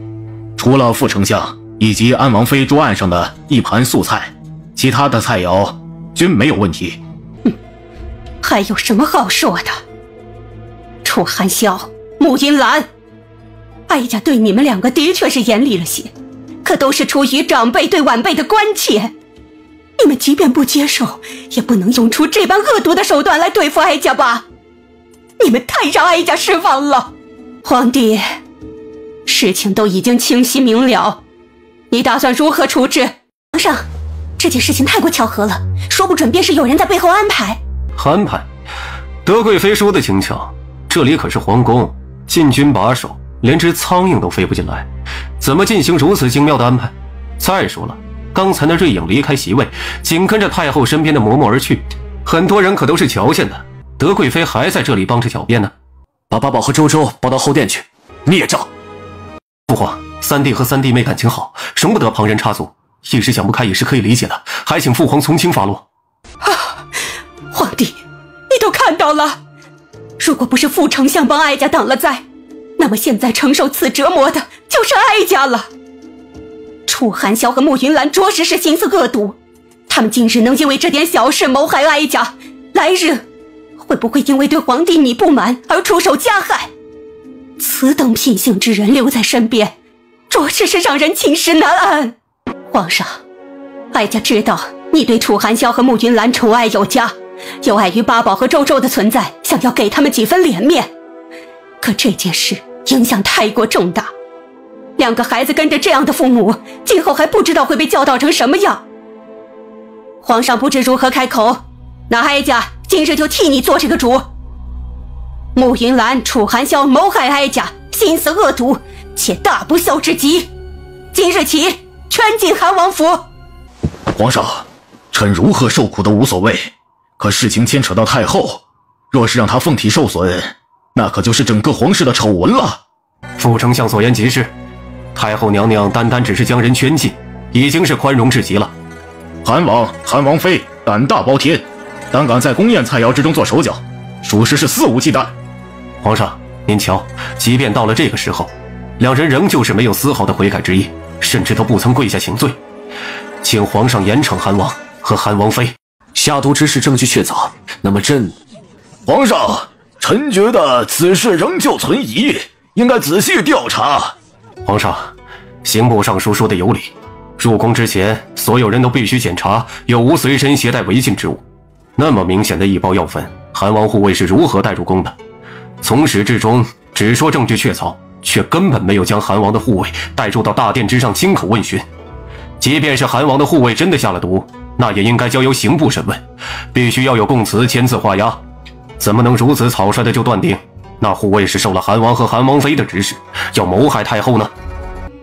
除了副丞相以及安王妃桌案上的1盘素菜，其他的菜肴均没有问题。还有什么好说的？楚寒萧、穆银兰，哀家对你们2个的确是严厉了些，可都是出于长辈对晚辈的关切。你们即便不接受，也不能用出这般恶毒的手段来对付哀家吧？你们太让哀家失望了。皇帝，事情都已经清晰明了，你打算如何处置？皇上，这件事情太过巧合了，说不准便是有人在背后安排。安排？德贵妃说的轻巧，这里可是皇宫，禁军把守，连只苍蝇都飞不进来，怎么进行如此精妙的安排？再说了，刚才那瑞影离开席位，紧跟着太后身边的嬷嬷而去，很多人可都是瞧见的，德贵妃还在这里帮着狡辩呢。把八宝和周周抱到后殿去，灭账。父皇，三弟和三弟妹感情好，容不得旁人插足，一时想不开也是可以理解的，还请父皇从轻发落。皇帝，你都看到了，如果不是副丞相帮哀家挡了灾，那么现在承受此折磨的就是哀家了。楚寒霄和慕云兰着实是心思恶毒，他们今日能因为这点小事谋害哀家，来日会不会因为对皇帝你不满而出手加害？此等品性之人留在身边，着实是让人寝食难安。皇上，哀家知道你对楚寒霄和慕云兰宠爱有加，又碍于八宝和周周的存在，想要给他们几分脸面。可这件事影响太过重大，两个孩子跟着这样的父母，今后还不知道会被教导成什么样。皇上不知如何开口，那哀家今日就替你做这个主。慕云兰、楚寒霄谋害哀家，心思恶毒，且大不孝之极。今日起圈禁韩王府。皇上，臣如何受苦都无所谓，可事情牵扯到太后，若是让她凤体受损，那可就是整个皇室的丑闻了。副丞相所言极是，太后娘娘单单只是将人圈禁，已经是宽容至极了。韩王、韩王妃胆大包天，胆敢在宫宴菜肴之中做手脚，属实是肆无忌惮。皇上，您瞧，即便到了这个时候，两人仍旧是没有丝毫的悔改之意，甚至都不曾跪下请罪，请皇上严惩韩王和韩王妃。下毒之事证据确凿，那么朕……皇上，臣觉得此事仍旧存疑，应该仔细调查。皇上，刑部尚书说的有理，入宫之前，所有人都必须检查有无随身携带违禁之物。那么明显的一包药粉，韩王护卫是如何带入宫的？从始至终只说证据确凿，却根本没有将韩王的护卫带入到大殿之上亲口问询。即便是韩王的护卫真的下了毒，那也应该交由刑部审问，必须要有供词签字画押。怎么能如此草率的就断定那护卫是受了韩王和韩王妃的指使，要谋害太后呢？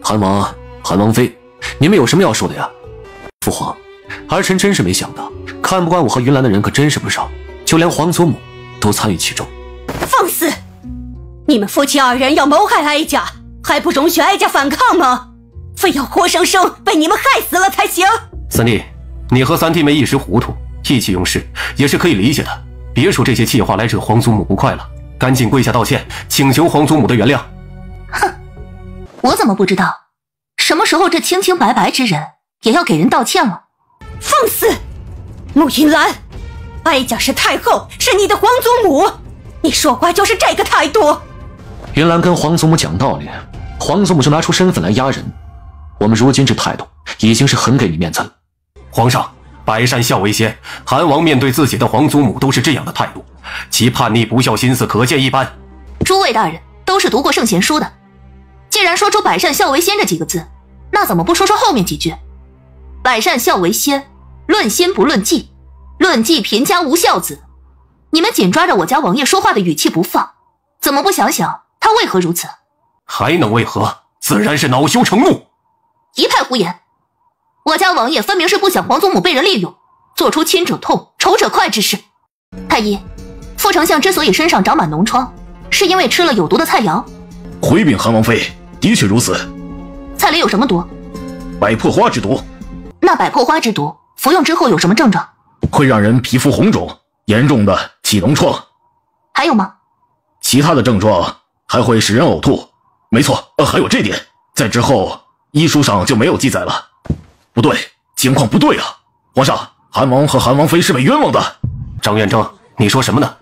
韩王、韩王妃，你们有什么要说的呀？父皇，儿臣真是没想到，看不惯我和云兰的人可真是不少，就连皇祖母都参与其中。放肆！你们夫妻二人要谋害哀家，还不容许哀家反抗吗？非要活生生被你们害死了才行。三弟，你和三弟妹一时糊涂，意气用事，也是可以理解的。别说这些气话来惹皇祖母不快了，赶紧跪下道歉，请求皇祖母的原谅。哼，我怎么不知道？什么时候这清清白白之人也要给人道歉了？放肆！慕云兰，哀家是太后，是你的皇祖母，你说话就是这个态度。云兰跟皇祖母讲道理，皇祖母就拿出身份来压人。我们如今这态度已经是很给你面子了。皇上，百善孝为先，韩王面对自己的皇祖母都是这样的态度，其叛逆不孝心思可见一斑。诸位大人都是读过圣贤书的，既然说出百善孝为先这几个字，那怎么不说说后面几句？百善孝为先，论心不论迹，论迹贫家无孝子。你们紧抓着我家王爷说话的语气不放，怎么不想想他为何如此？还能为何？自然是恼羞成怒。一派胡言！我家王爷分明是不想皇祖母被人利用，做出亲者痛仇者快之事。太医，副丞相之所以身上长满脓疮，是因为吃了有毒的菜肴。回禀韩王妃，的确如此。菜里有什么毒？百破花之毒。那百破花之毒服用之后有什么症状？会让人皮肤红肿，严重的起脓疮。还有吗？其他的症状还会使人呕吐。没错，还有这点，在之后医书上就没有记载了。不对，情况不对啊！皇上，韩王和韩王妃是被冤枉的。张院正，你说什么呢？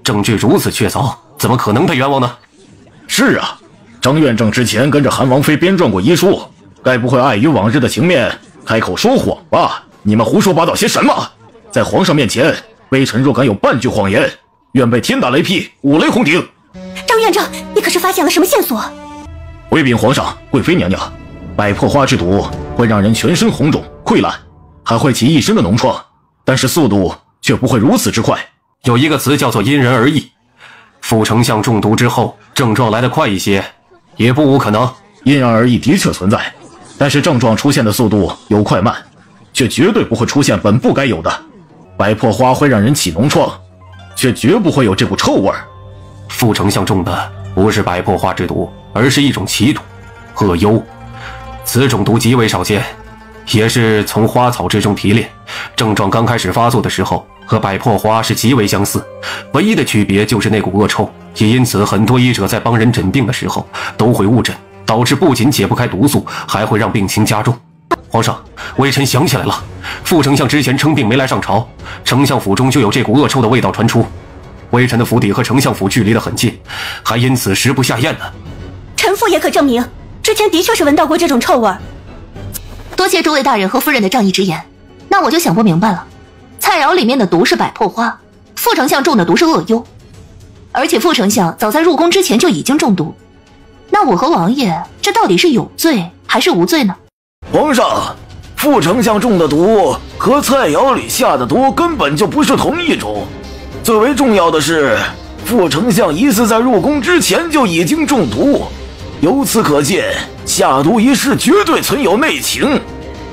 证据如此确凿，怎么可能被冤枉呢？是啊，张院正之前跟着韩王妃编撰过医书，该不会碍于往日的情面开口说谎吧？你们胡说八道些什么？在皇上面前，微臣若敢有半句谎言，愿被天打雷劈，五雷轰顶。张院正，你可是发现了什么线索？回禀皇上、贵妃娘娘，百破花之毒会让人全身红肿溃烂，还会起一身的脓疮，但是速度却不会如此之快。有一个词叫做因人而异。副丞相中毒之后，症状来得快一些，也不无可能。因人而异的确存在，但是症状出现的速度有快慢，却绝对不会出现本不该有的。白破花会让人起脓疮，却绝不会有这股臭味。副丞相中的不是白破花之毒，而是一种奇毒——恶幽。此种毒极为少见，也是从花草之中提炼。症状刚开始发作的时候，和白破花是极为相似，唯一的区别就是那股恶臭。也因此，很多医者在帮人诊病的时候都会误诊，导致不仅解不开毒素，还会让病情加重。皇上，微臣想起来了，副丞相之前称病没来上朝，丞相府中就有这股恶臭的味道传出。微臣的府邸和丞相府距离得很近，还因此食不下咽呢。臣妇也可证明，之前的确是闻到过这种臭味。多谢诸位大人和夫人的仗义直言，那我就想不明白了。菜肴里面的毒是百破花，副丞相中的毒是恶幽，而且副丞相早在入宫之前就已经中毒，那我和王爷这到底是有罪还是无罪呢？皇上，副丞相中的毒和菜肴里下的毒根本就不是同一种。最为重要的是，副丞相疑似在入宫之前就已经中毒，由此可见，下毒一事绝对存有内情，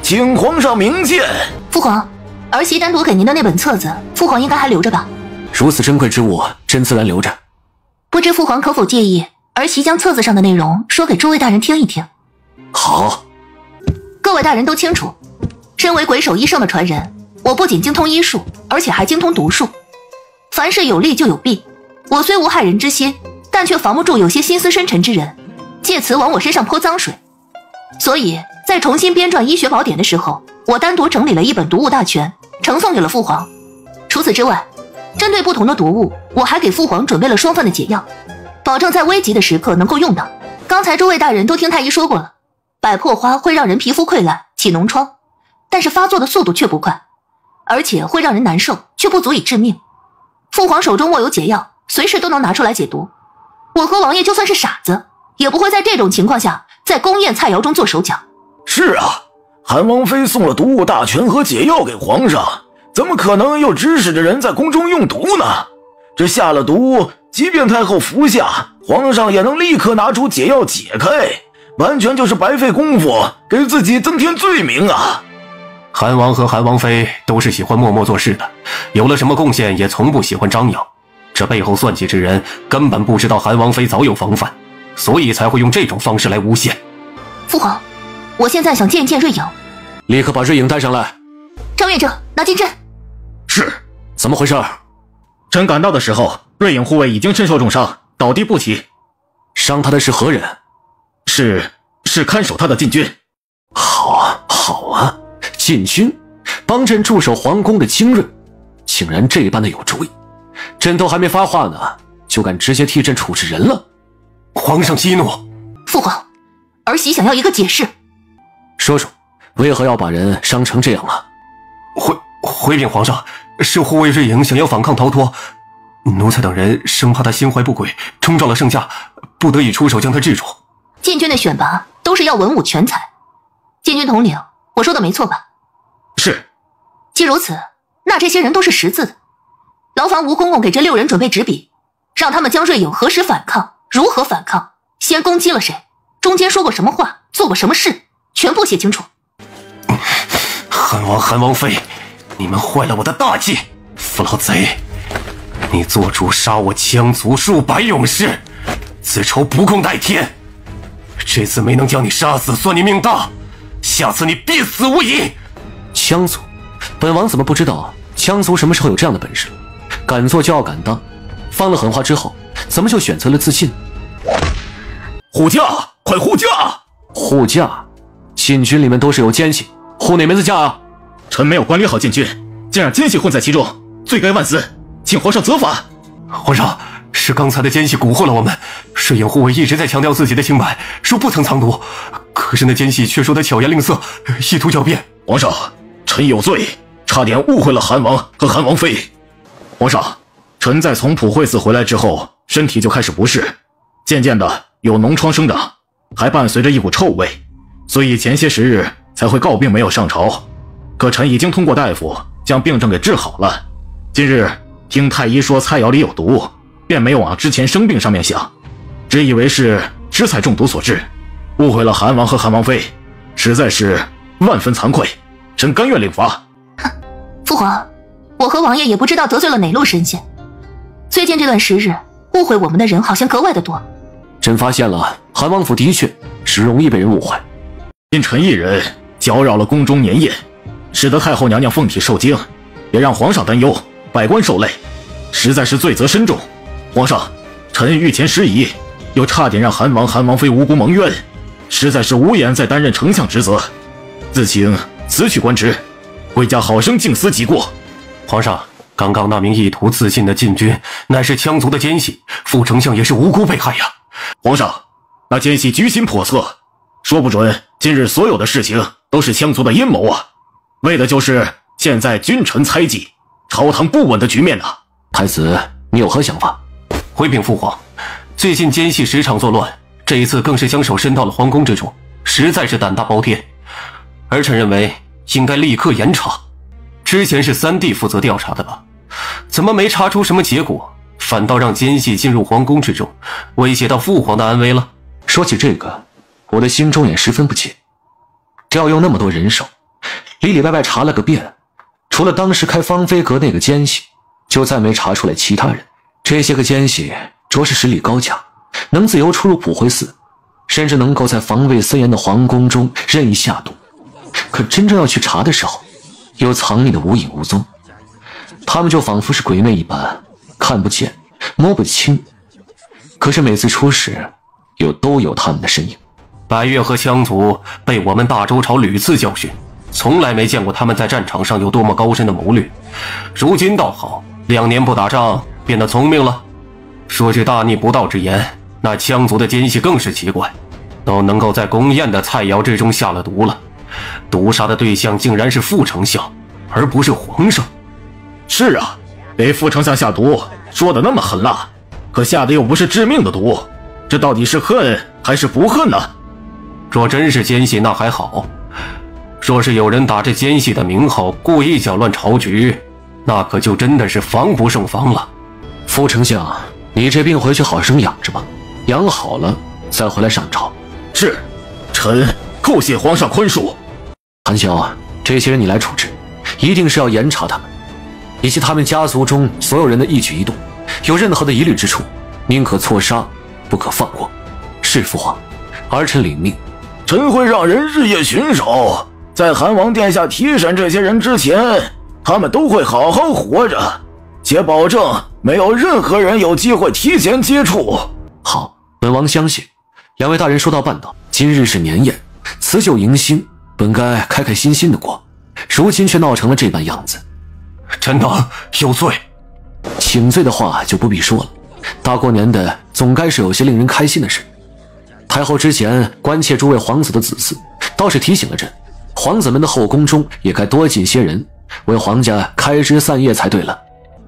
请皇上明鉴。父皇，儿媳单独给您的那本册子，父皇应该还留着吧？如此珍贵之物，朕自然留着。不知父皇可否介意，儿媳将册子上的内容说给诸位大人听一听？好。各位大人都清楚，身为鬼手医圣的传人，我不仅精通医术，而且还精通毒术。凡事有利就有弊，我虽无害人之心，但却防不住有些心思深沉之人借此往我身上泼脏水。所以在重新编撰医学宝典的时候，我单独整理了一本毒物大全，呈送给了父皇。除此之外，针对不同的毒物，我还给父皇准备了双份的解药，保证在危急的时刻能够用到。刚才诸位大人都听太医说过了，百破花会让人皮肤溃烂起脓疮，但是发作的速度却不快，而且会让人难受，却不足以致命。父皇手中握有解药，随时都能拿出来解毒。我和王爷就算是傻子，也不会在这种情况下在宫宴菜肴中做手脚。是啊，韩王妃送了毒物大全和解药给皇上，怎么可能又指使着人在宫中用毒呢？这下了毒，即便太后服下，皇上也能立刻拿出解药解开，完全就是白费功夫，给自己增添罪名啊！韩王和韩王妃都是喜欢默默做事的，有了什么贡献也从不喜欢张扬。这背后算计之人根本不知道韩王妃早有防范，所以才会用这种方式来诬陷。父皇，我现在想见一见瑞颖。立刻把瑞颖带上来。张院正，拿金针。是。怎么回事？臣赶到的时候，瑞颖护卫已经身受重伤，倒地不起。伤他的是何人？是看守他的禁军。好啊，好啊，禁军帮朕驻守皇宫的精锐，竟然这般的有主意。朕都还没发话呢，就敢直接替朕处置人了。皇上息怒。父皇，儿媳想要一个解释。说说，为何要把人伤成这样啊？回禀皇上，是护卫瑞颖想要反抗逃脱，奴才等人生怕他心怀不轨，冲撞了圣驾，不得已出手将他制住。禁军的选拔都是要文武全才，禁军统领，我说的没错吧？是。既如此，那这些人都是识字的。劳烦吴公公给这6人准备纸笔，让他们将瑞颖何时反抗，如何反抗，先攻击了谁，中间说过什么话，做过什么事，全部写清楚。韩王、韩王妃，你们坏了我的大计！父老贼，你做主杀我羌族数百勇士，此仇不共戴天。这次没能将你杀死，算你命大，下次你必死无疑。羌族，本王怎么不知道羌族什么时候有这样的本事？敢做就要敢当，放了狠话之后，怎么就选择了自尽？护驾，快护驾！护驾？禁军里面都是有奸细，护哪门子驾啊？臣没有管理好禁军，竟让奸细混在其中，罪该万死，请皇上责罚。皇上，是刚才的奸细蛊惑了我们。瑞颖护卫一直在强调自己的清白，说不曾藏毒，可是那奸细却说他巧言令色，意图狡辩。皇上，臣有罪，差点误会了韩王和韩王妃。皇上，臣在从普惠寺回来之后，身体就开始不适，渐渐的有脓疮生长，还伴随着一股臭味，所以前些时日才会告病没有上朝。可臣已经通过大夫将病症给治好了。今日听太医说菜肴里有毒，便没有往之前生病上面想，只以为是吃菜中毒所致，误会了韩王和韩王妃，实在是万分惭愧，臣甘愿领罚。父皇，我和王爷也不知道得罪了哪路神仙。最近这段时日，误会我们的人好像格外的多。朕发现了，韩王府的确是容易被人误会。因臣一人搅扰了宫中年夜，使得太后娘娘凤体受惊，也让皇上担忧，百官受累，实在是罪责深重。皇上，臣御前失仪，又差点让韩王、韩王妃无辜蒙冤，实在是无颜再担任丞相职责，自请辞去官职，回家好生静思己过。皇上，刚刚那名意图自尽的禁军，乃是羌族的奸细，副丞相也是无辜被害呀。皇上，那奸细居心叵测，说不准今日所有的事情都是羌族的阴谋啊，为的就是现在君臣猜忌、朝堂不稳的局面啊。太子，你有何想法？回禀父皇，最近奸细时常作乱，这一次更是将手伸到了皇宫之中，实在是胆大包天。儿臣认为应该立刻严查。之前是三弟负责调查的吧？怎么没查出什么结果，反倒让奸细进入皇宫之中，威胁到父皇的安危了？说起这个，我的心中也十分不解。调用那么多人手，里里外外查了个遍，除了当时开芳菲阁那个奸细，就再没查出来其他人。这些个奸细着实实力高强，能自由出入普惠寺，甚至能够在防卫森严的皇宫中任意下毒。可真正要去查的时候，又藏匿的无影无踪。他们就仿佛是鬼魅一般，看不见摸不清，可是每次出事又都有他们的身影。白月和羌族被我们大周朝屡次教训，从来没见过他们在战场上有多么高深的谋略。如今倒好，2年不打仗变得聪明了。说句大逆不道之言，那羌族的奸细更是奇怪，都能够在宫宴的菜肴之中下了毒了，毒杀的对象竟然是副丞相，而不是皇上。是啊，给副丞相下毒，说的那么狠辣，可下的又不是致命的毒，这到底是恨还是不恨呢？若真是奸细那还好，若是有人打着奸细的名号故意搅乱朝局，那可就真的是防不胜防了。副丞相，你这病回去好生养着吧，养好了再回来上朝。是，臣叩谢皇上宽恕。韩萧，这些人你来处置，一定是要严查他们，以及他们家族中所有人的一举一动，有任何的疑虑之处，宁可错杀，不可放过。是父皇，儿臣领命。臣会让人日夜巡守，在韩王殿下提审这些人之前，他们都会好好活着，且保证没有任何人有机会提前接触。好，本王相信。两位大人说到办到，今日是年宴，辞旧迎新，本该开开心心的过，如今却闹成了这般样子。臣等有罪。请罪的话就不必说了，大过年的总该是有些令人开心的事。太后之前关切诸位皇子的子嗣，倒是提醒了朕，皇子们的后宫中也该多进些人，为皇家开枝散叶才对了。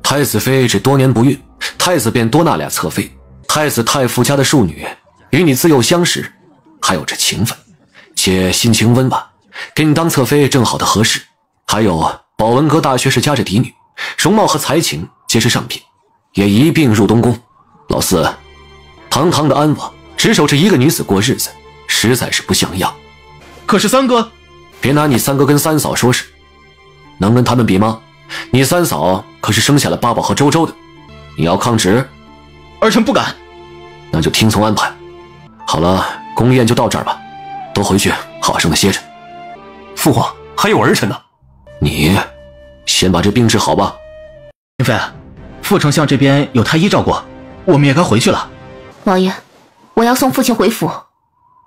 太子妃这多年不孕，太子便多纳俩侧妃，太子太傅家的庶女与你自幼相识，还有这情分，且心情温婉，给你当侧妃正好的合适。还有保文阁大学士家这嫡女，容貌和才情皆是上品，也一并入东宫。老四，堂堂的安王只守着一个女子过日子，实在是不像样。可是三哥，别拿你三哥跟三嫂说事，能跟他们比吗？你三嫂可是生下了八宝和周周的，你要抗旨？儿臣不敢。那就听从安排。好了，宫宴就到这儿吧，都回去好生的歇着。父皇，还有儿臣呢。你先把这病治好吧。明妃，副丞相这边有太医照顾，我们也该回去了。王爷，我要送父亲回府。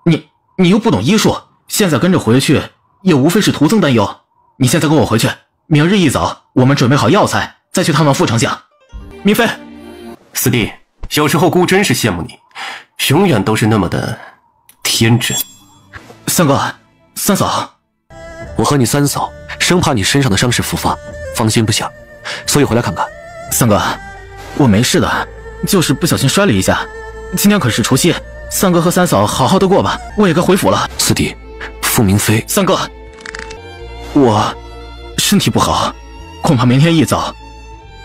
你又不懂医术，现在跟着回去也无非是徒增担忧。你现在跟我回去，明日一早我们准备好药材，再去探望副丞相。明妃，四弟，有时候姑真是羡慕你，永远都是那么的天真。三哥，三嫂，我和你三嫂生怕你身上的伤势复发，放心不下，所以回来看看。三哥，我没事的，就是不小心摔了一下。今天可是除夕，三哥和三嫂好好的过吧，我也该回府了。四弟，傅明妃。三哥，我身体不好，恐怕明天一早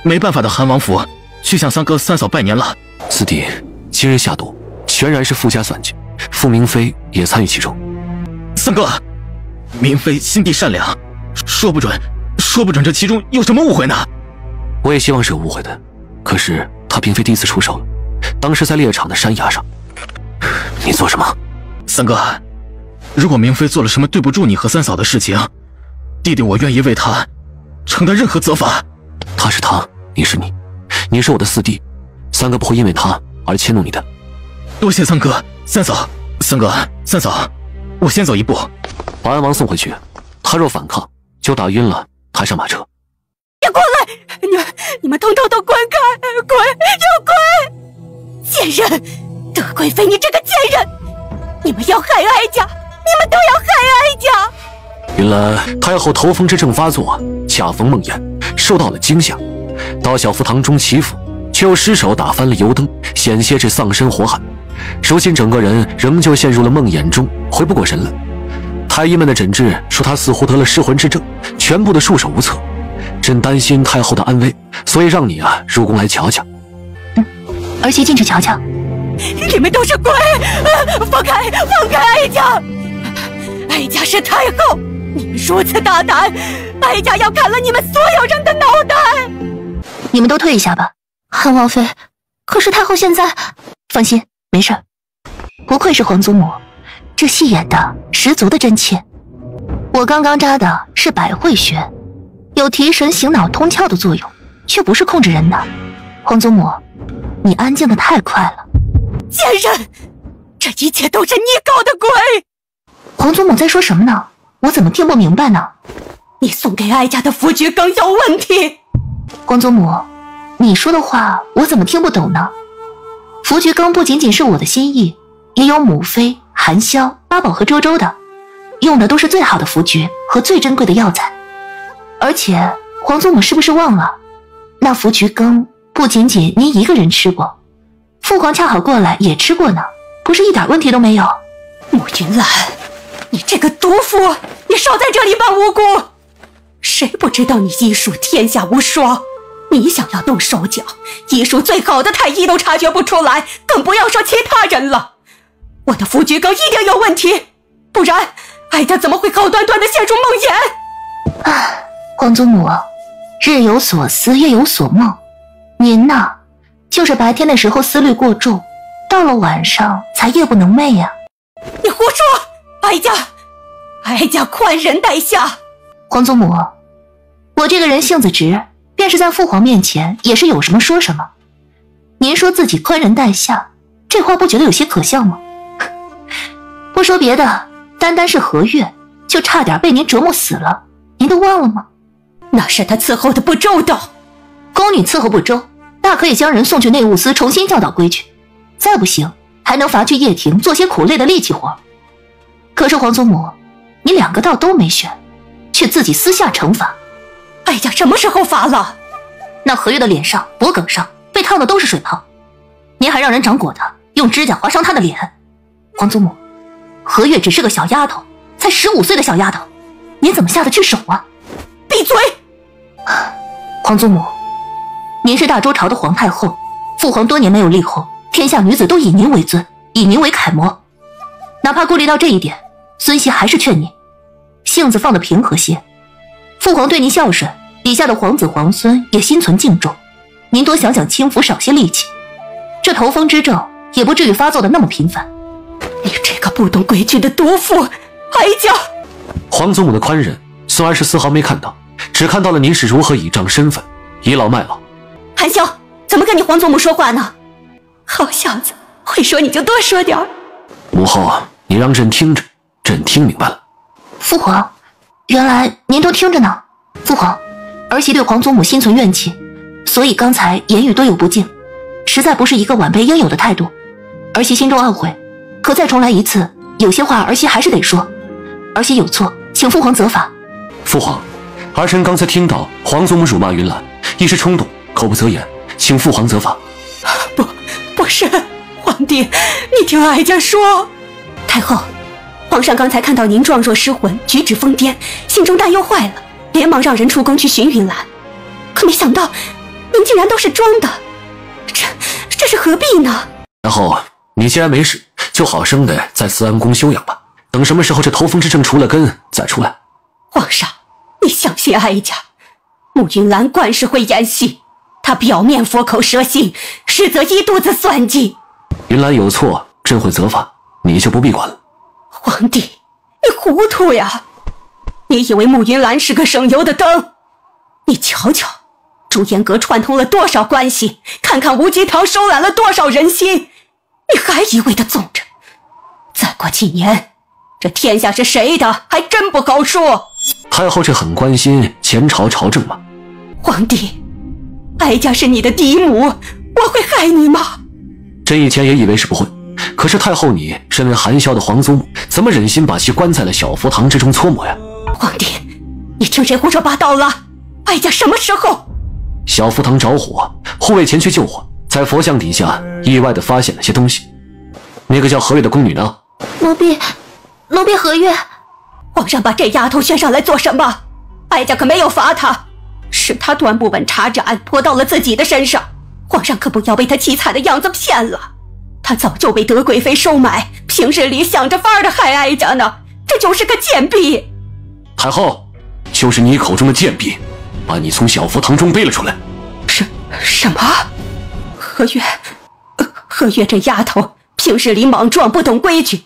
没办法到韩王府去向三哥三嫂拜年了。四弟，今日下毒全然是傅家算计，傅明妃也参与其中。三哥，明妃心地善良，说不准这其中有什么误会呢？我也希望是有误会的，可是他并非第一次出手了，当时在猎场的山崖上。你做什么？三哥，如果明妃做了什么对不住你和三嫂的事情，弟弟我愿意为她承担任何责罚。他是他，你是你，你是我的四弟，三哥不会因为他而迁怒你的。多谢三哥、三嫂。三哥、三嫂，我先走一步，把安王送回去，他若反抗，就打晕了抬上马车。别过来！你们统统都滚开！滚！给我滚！贱人！德贵妃，你这个贱人！你们要害哀家，你们都要害哀家！原来太后头风之症发作，恰逢梦魇，受到了惊吓，到小福堂中祈福，却又失手打翻了油灯，险些致丧身火海。如今整个人仍旧陷入了梦魇中，回不过神来。太医们的诊治说他似乎得了失魂之症，全部的束手无策。朕担心太后的安危，所以让你入宫来瞧瞧。儿媳进去瞧瞧。你们都是鬼！放开哀家！哀家是太后，你们如此大胆，哀家要砍了你们所有人的脑袋！你们都退一下吧。韩王妃，可是太后现在……放心，没事。不愧是皇祖母，这戏演的十足的真切。我刚刚扎的是百会穴，有提神醒脑通窍的作用，却不是控制人的。皇祖母，你安静的太快了。贱人，这一切都是你搞的鬼！皇祖母在说什么呢？我怎么听不明白呢？你送给哀家的符菊更有问题。皇祖母，你说的话我怎么听不懂呢？符菊羹不仅仅是我的心意，也有母妃、含萧、八宝和周周的，用的都是最好的符菊和最珍贵的药材。而且皇祖母是不是忘了，那符菊羹不仅仅您一个人吃过，父皇恰好过来也吃过呢，不是一点问题都没有。慕云兰，你这个毒妇，你少在这里扮无辜！谁不知道你医术天下无双？你想要动手脚，医术最好的太医都察觉不出来，更不要说其他人了。我的符菊羹一定有问题，不然哀家怎么会好端端的陷入梦魇？皇祖母，日有所思，夜有所梦。您呢，就是白天的时候思虑过重，到了晚上才夜不能寐呀。你胡说！哀家宽仁待下。皇祖母，我这个人性子直，便是在父皇面前也是有什么说什么。您说自己宽仁待下，这话不觉得有些可笑吗？不说别的，单单是和月，就差点被您折磨死了，您都忘了吗？那是他伺候的不周到。宫女伺候不周，大可以将人送去内务司重新教导规矩，再不行还能罚去掖庭做些苦累的力气活。可是皇祖母，你两个道都没选，却自己私下惩罚。哀家什么时候罚了？那和月的脸上、脖梗上被烫的都是水泡，您还让人掌果的用指甲划伤她的脸。皇祖母，和月只是个小丫头，才15岁的小丫头，您怎么下得去手啊？闭嘴！皇祖母，您是大周朝的皇太后，父皇多年没有立后，天下女子都以您为尊，以您为楷模。哪怕顾虑到这一点，孙熙还是劝您性子放得平和些。父皇对您孝顺，底下的皇子皇孙也心存敬重，您多想想轻浮，少些戾气，这头风之症也不至于发作的那么频繁。你这个不懂规矩的毒妇！哀家皇祖母的宽仁，孙儿是丝毫没看到，只看到了您是如何倚仗身份倚老卖老。含笑，怎么跟你皇祖母说话呢？好小子，会说你就多说点儿。母后，你让朕听着，朕听明白了。父皇，原来您都听着呢。父皇，儿媳对皇祖母心存怨气，所以刚才言语多有不敬，实在不是一个晚辈应有的态度。儿媳心中懊悔，可再重来一次，有些话儿媳还是得说。儿媳有错，请父皇责罚。父皇，儿臣刚才听到皇祖母辱骂云兰，一时冲动，口不择言，请父皇责罚。不是，皇帝，你听哀家说。太后，皇上刚才看到您状若失魂，举止疯癫，心中担忧坏了，连忙让人出宫去寻云兰，可没想到您竟然都是装的，这是何必呢？然后你既然没事，就好生的在慈安宫休养吧，等什么时候这头风之症除了根再出来。皇上，你相信哀家，慕云兰惯是会演戏，他表面佛口蛇心，实则一肚子算计。云岚有错，朕会责罚，你就不必管了。皇帝，你糊涂呀！你以为慕云岚是个省油的灯？你瞧瞧，朱颜阁串通了多少关系，看看无极堂收揽了多少人心，你还一味的纵着。再过几年，这天下是谁的，还真不好说。太后这很关心前朝朝政吗？皇帝，哀家是你的嫡母，我会害你吗？朕以前也以为是不会，可是太后你身为含萧的皇祖母，怎么忍心把其关在了小福堂之中搓磨呀？皇帝，你听谁胡说八道了？哀家什么时候？小福堂着火，护卫前去救火，在佛像底下意外的发现了些东西。那个叫何月的宫女呢？奴婢何月。皇上把这丫头选上来做什么？哀家可没有罚她，是她端不稳茶盏泼到了自己的身上，皇上可不要被她凄惨的样子骗了。她早就被德贵妃收买，平日里想着法儿的害哀家呢，这就是个贱婢。太后，就是你口中的贱婢，把你从小福堂中背了出来。什么？何月这丫头平日里莽撞不懂规矩，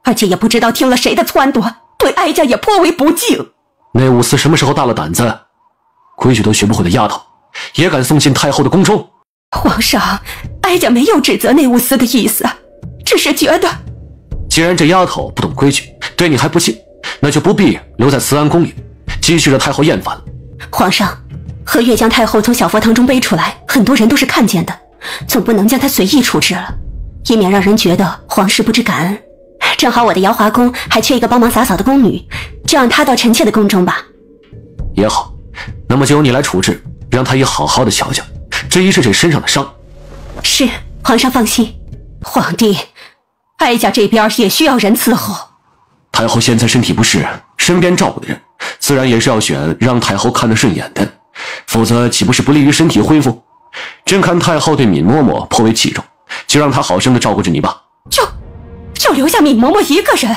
而且也不知道听了谁的撺掇，对哀家也颇为不敬。内务司什么时候大了胆子，规矩都学不会的丫头也敢送进太后的宫中？皇上，哀家没有指责内务司的意思，只是觉得既然这丫头不懂规矩，对你还不敬，那就不必留在慈安宫里，继续惹太后厌烦了。皇上，何月将太后从小佛堂中背出来，很多人都是看见的，总不能将她随意处置了，以免让人觉得皇室不知感恩。正好我的瑶华宫还缺一个帮忙洒扫的宫女，就让她到臣妾的宫中吧。也好，那么就由你来处置，让她也好好的瞧瞧这一是谁身上的伤。是，皇上放心。皇帝，哀家这边也需要人伺候。太后现在身体不适，身边照顾的人自然也是要选让太后看得顺眼的，否则岂不是不利于身体恢复？朕看太后对敏嬷嬷颇为器重，就让她好生的照顾着你吧。就留下敏嬷嬷一个人？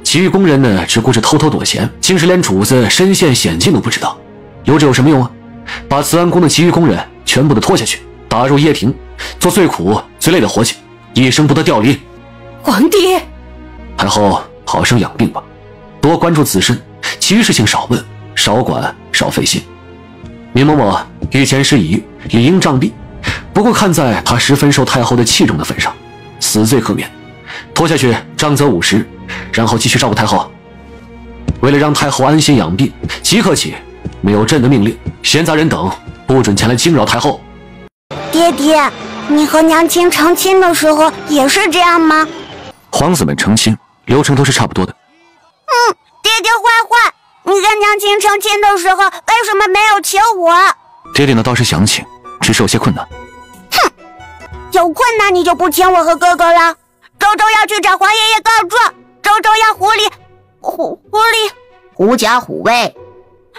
其余宫人呢，只顾着偷偷躲闲，竟是连主子身陷险境都不知道，留着有什么用啊？把慈安宫的其余宫人全部的拖下去，打入掖庭，做最苦最累的活计，一生不得调离。皇帝，太后好生养病吧，多关注自身，其余事情少问少管少费心。敏嬷嬷御前事宜，理应杖毙，不过看在她十分受太后的器重的份上，死罪可免，拖下去杖责50，然后继续照顾太后。为了让太后安心养病，即刻起没有朕的命令，闲杂人等不准前来惊扰太后。爹爹，你和娘亲成亲的时候也是这样吗？皇子们成亲流程都是差不多的。爹爹坏坏，你跟娘亲成亲的时候为什么没有请我？爹爹呢倒是想请，只是有些困难。哼，有困难你就不请我和哥哥了。周周要去找皇爷爷告状，周周要狐假虎威。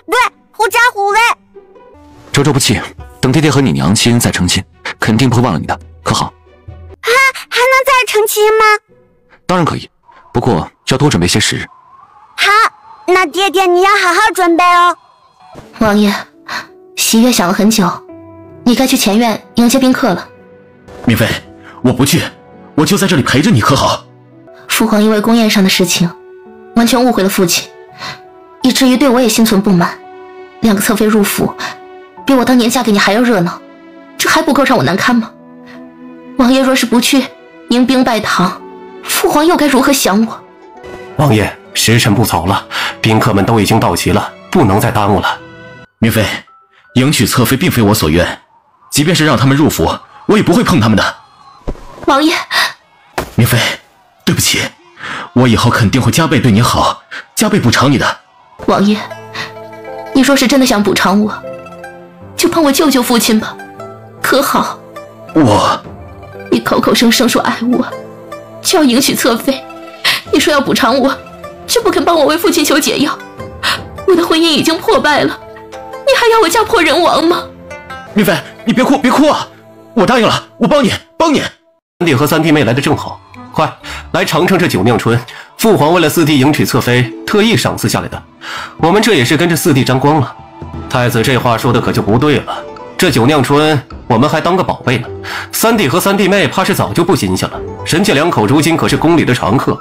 对，狐假虎威。周周不气，等爹爹和你娘亲再成亲，肯定不会忘了你的，可好？还能再成亲吗？当然可以，不过要多准备些时日。好，那爹爹你要好好准备哦。王爷，喜悦想了很久，你该去前院迎接宾客了。敏妃，我不去，我就在这里陪着你，可好？父皇因为宫宴上的事情，完全误会了父亲，以至于对我也心存不满。2个侧妃入府，比我当年嫁给你还要热闹，这还不够让我难堪吗？王爷若是不去迎宾拜堂，父皇又该如何想我？王爷，时辰不早了，宾客们都已经到齐了，不能再耽误了。敏妃，迎娶侧妃并非我所愿，即便是让他们入府，我也不会碰他们的。王爷，敏妃，对不起，我以后肯定会加倍对你好，加倍补偿你的。王爷，你若是真的想补偿我，就帮我救救父亲吧，可好？你口口声声说爱我，就要迎娶侧妃，你说要补偿我，却不肯帮我为父亲求解药。我的婚姻已经破败了，你还要我家破人亡吗？敏妃，你别哭啊！我答应了，我帮你。三弟和三弟妹来的正好，快来尝尝这酒酿春，父皇为了四弟迎娶侧妃，特意赏赐下来的。我们这也是跟着四弟沾光了。太子这话说的可就不对了，这九酿春我们还当个宝贝呢，三弟和三弟妹怕是早就不新鲜了。人家两口如今可是宫里的常客，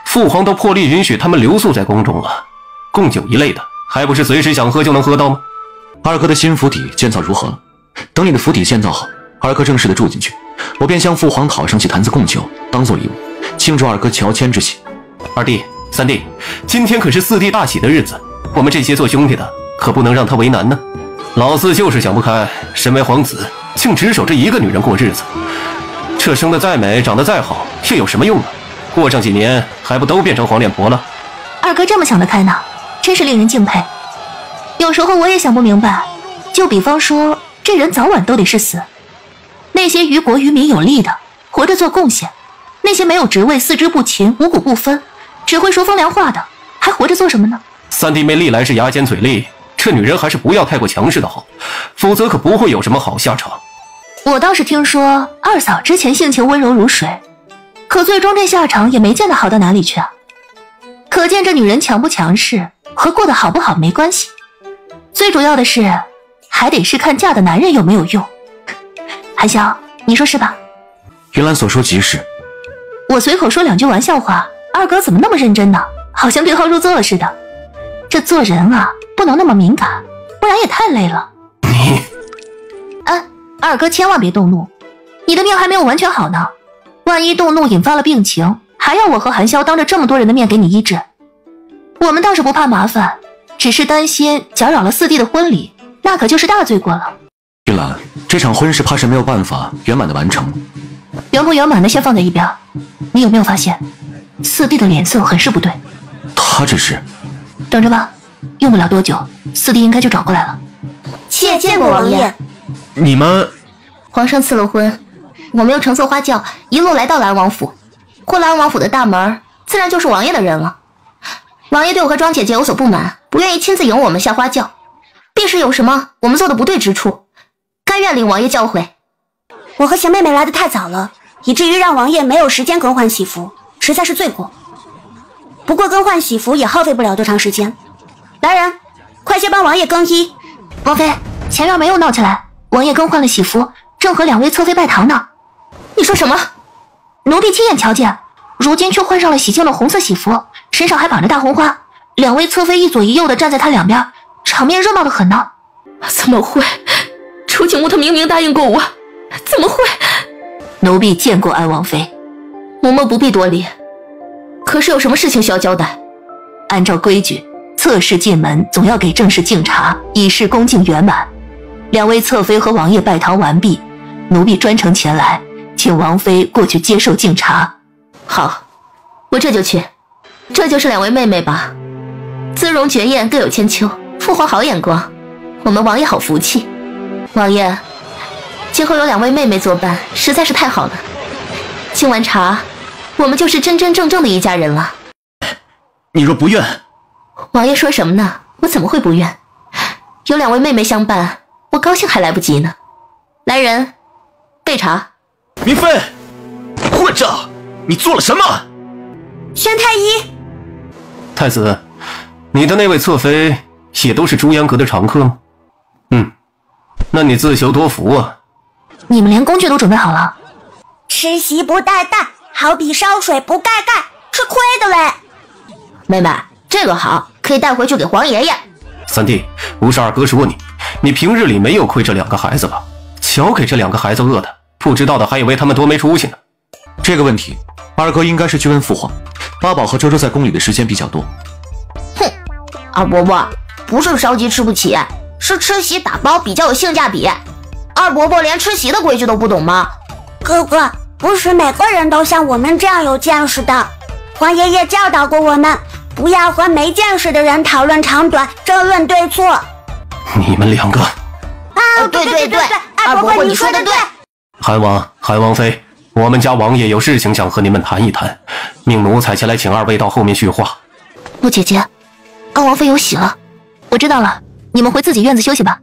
父皇都破例允许他们留宿在宫中了。贡酒一类的，还不是随时想喝就能喝到吗？二哥的新府邸建造如何了？等你的府邸建造好，二哥正式的住进去，我便向父皇讨上几坛子贡酒，当做礼物，庆祝二哥乔迁之喜。二弟、三弟，今天可是四弟大喜的日子，我们这些做兄弟的可不能让他为难呢。老四就是想不开，身为皇子，竟只守着一个女人过日子。这生得再美，长得再好，又有什么用呢？过上几年，还不都变成黄脸婆了？二哥这么想得开呢，真是令人敬佩。有时候我也想不明白，就比方说，这人早晚都得是死。那些于国于民有利的，活着做贡献；那些没有职位、四肢不勤、五谷不分，只会说风凉话的，还活着做什么呢？三弟妹历来是牙尖嘴利，这女人还是不要太过强势的好，否则可不会有什么好下场。我倒是听说二嫂之前性情温柔如水，可最终这下场也没见得好到哪里去啊。可见这女人强不强势和过得好不好没关系，最主要的是还得是看嫁的男人有没有用。韩潇，你说是吧？云兰所说极是。我随口说两句玩笑话，二哥怎么那么认真呢？好像对号入座了似的。这做人啊，不能那么敏感，不然也太累了。你，二哥千万别动怒，你的命还没有完全好呢。万一动怒引发了病情，还要我和韩潇当着这么多人的面给你医治。我们倒是不怕麻烦，只是担心搅扰了四弟的婚礼，那可就是大罪过了。云兰，这场婚事怕是没有办法圆满的完成。圆不圆满的先放在一边，你有没有发现四弟的脸色很是不对？他这是……等着吧，用不了多久，四弟应该就找过来了。见过王爷。你们……皇上赐了婚，我们又乘坐花轿一路来到了安王府。过了安王府的大门，自然就是王爷的人了。王爷对我和庄姐姐有所不满，不愿意亲自引我们下花轿，必是有什么我们做的不对之处，甘愿领王爷教诲。我和小妹妹来得太早了，以至于让王爷没有时间更换喜服，实在是罪过。不过更换喜服也耗费不了多长时间。来人，快些帮王爷更衣。王妃，前院没有闹起来，王爷更换了喜服，正和两位侧妃拜堂呢。你说什么？奴婢亲眼瞧见，如今却换上了喜庆的红色喜服，身上还绑着大红花，两位侧妃一左一右的站在他两边，场面热闹得很呢。怎么会？楚景木他明明答应过我，怎么会？奴婢见过安王妃。嬷嬷不必多礼，可是有什么事情需要交代？按照规矩，侧室进门总要给正室敬茶，以示恭敬圆满。两位侧妃和王爷拜堂完毕，奴婢专程前来，请王妃过去接受敬茶。好，我这就去。这就是两位妹妹吧？姿容绝艳，各有千秋，父皇好眼光，我们王爷好福气。王爷，今后有两位妹妹作伴，实在是太好了。敬完茶，我们就是真真正正的一家人了。你若不愿……王爷说什么呢？我怎么会不愿？有两位妹妹相伴，我高兴还来不及呢。来人，备茶。明妃，混账！你做了什么？宣太医，太子，你的那位侧妃也都是朱颜阁的常客吗？那你自求多福啊。你们连工具都准备好了？吃席不带蛋，好比烧水不盖盖，吃亏的嘞。妹妹，这个好，可以带回去给皇爷爷。三弟，不是二哥说你平日里没有亏这两个孩子吧？瞧给这两个孩子饿的，不知道的还以为他们多没出息呢。这个问题，二哥应该是去问父皇。八宝和周周在宫里的时间比较多。哼，二伯伯，不是烧鸡吃不起，是吃席打包比较有性价比。二伯伯连吃席的规矩都不懂吗？哥哥，不是每个人都像我们这样有见识的。皇爷爷教导过我们，不要和没见识的人讨论长短，争论对错。你们两个……对，二伯伯你说的对。韩王妃，我们家王爷有事情想和你们谈一谈，命奴才前来请二位到后面叙话。穆姐姐，安王妃有喜了。我知道了，你们回自己院子休息吧。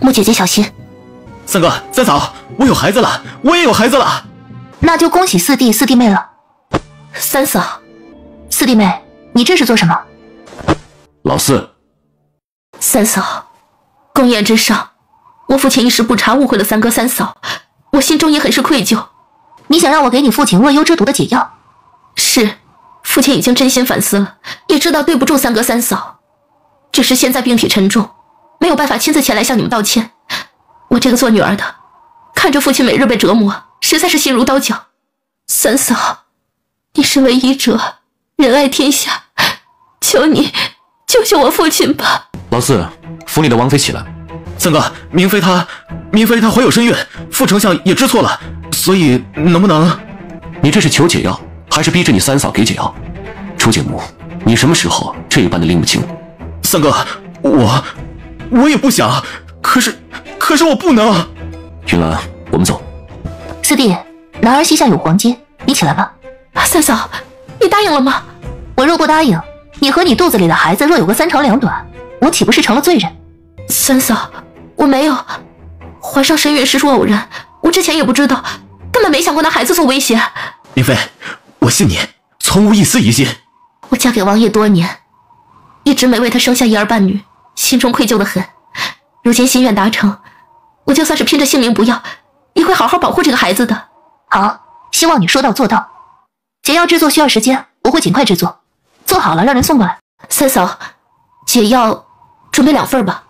穆姐姐小心。三哥三嫂，我有孩子了，我也有孩子了。那就恭喜四弟四弟妹了。三嫂，四弟妹，你这是做什么？老四，三嫂，宫宴之上，我父亲一时不察，误会了三哥三嫂，我心中也很是愧疚。你想让我给你父亲恶幽之毒的解药？是，父亲已经真心反思了，也知道对不住三哥三嫂，只是现在病体沉重，没有办法亲自前来向你们道歉。我这个做女儿的，看着父亲每日被折磨，实在是心如刀绞。三嫂，你身为医者，仁爱天下，求你救救我父亲吧。老四，扶你的王妃起来。三哥，明妃她怀有身孕，副丞相也知错了，所以能不能……你这是求解药，还是逼着你三嫂给解药？楚景木，你什么时候这般的拎不清？三哥，我也不想，可是我不能。云兰，我们走。四弟，男儿膝下有黄金，你起来吧。三嫂，你答应了吗？我若不答应，你和你肚子里的孩子若有个3长2短，我岂不是成了罪人？三嫂，我没有，怀上身孕实属偶然，我之前也不知道，根本没想过拿孩子做威胁。明妃，我信你，从无一丝疑心。我嫁给王爷多年，一直没为他生下一儿半女，心中愧疚的很。如今心愿达成，我就算是拼着性命不要，也会好好保护这个孩子的。好，希望你说到做到。解药制作需要时间，我会尽快制作，做好了让人送过来。三嫂，解药准备2份吧。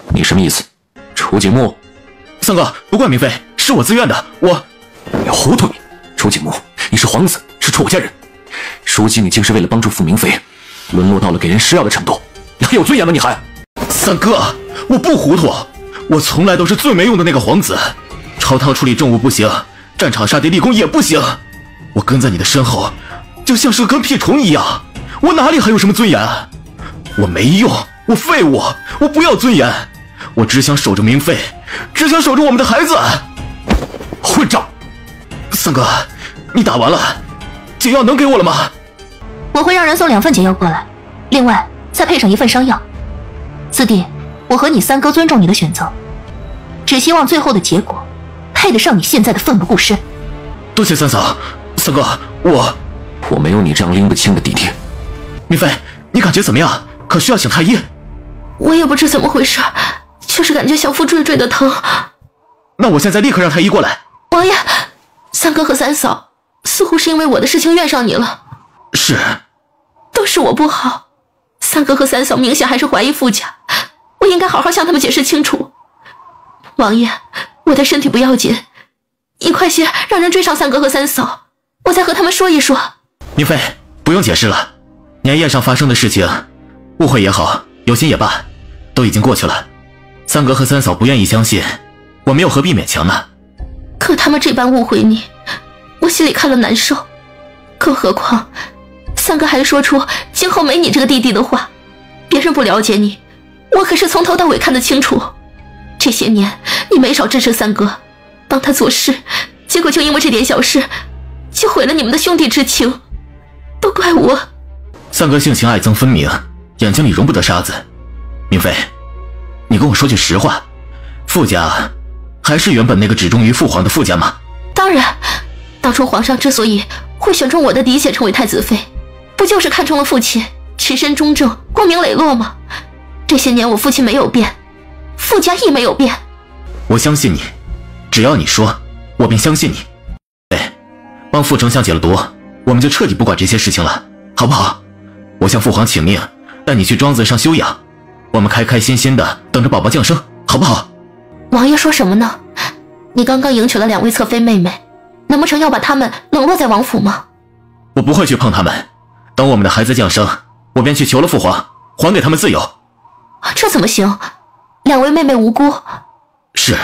你什么意思？楚景木，三哥，不怪明妃，是我自愿的。你糊涂你！楚景木，你是皇子，是楚家人，如今你竟是为了帮助傅明妃，沦落到了给人施药的程度，你还有尊严吗？你还……三哥，我不糊涂，我从来都是最没用的那个皇子，朝堂处理政务不行，战场杀敌立功也不行，我跟在你的身后，就像是个跟屁虫一样，我哪里还有什么尊严？我没用，我废物，我不要尊严，我只想守着明妃，只想守着我们的孩子。混账！三哥，你打完了，解药能给我了吗？我会让人送2份解药过来，另外再配上1份伤药。四弟，我和你三哥尊重你的选择，只希望最后的结果配得上你现在的奋不顾身。多谢三嫂。三哥，我没有你这样拎不清的弟弟。明妃，你感觉怎么样？可需要请太医？我也不知怎么回事，就是感觉小腹坠坠的疼。那我现在立刻让太医过来。王爷，三哥和三嫂似乎是因为我的事情怨上你了。是，都是我不好。三哥和三嫂明显还是怀疑傅家，我应该好好向他们解释清楚。王爷，我的身体不要紧，你快些让人追上三哥和三嫂，我再和他们说一说。明妃，不用解释了，年夜上发生的事情，误会也好，有心也罢，都已经过去了。三哥和三嫂不愿意相信，我们又何必勉强呢？可他们这般误会你，我心里看了难受。更何况三哥还说出今后没你这个弟弟的话，别人不了解你，我可是从头到尾看得清楚。这些年你没少支持三哥，帮他做事，结果就因为这点小事就毁了你们的兄弟之情，都怪我。三哥性情爱憎分明，眼睛里容不得沙子。明妃，你跟我说句实话，傅家还是原本那个只忠于父皇的傅家吗？当然，当初皇上之所以会选中我的嫡妾成为太子妃，不就是看中了父亲持身忠正、光明磊落吗？这些年我父亲没有变，傅家亦没有变。我相信你，只要你说，我便相信你。帮傅丞相解了毒，我们就彻底不管这些事情了，好不好？我向父皇请命，带你去庄子上休养，我们开开心心的等着宝宝降生，好不好？王爷说什么呢？你刚刚迎娶了2位侧妃妹妹，难不成要把她们冷落在王府吗？我不会去碰他们，等我们的孩子降生，我便去求了父皇，还给他们自由。这怎么行？2位妹妹无辜。是，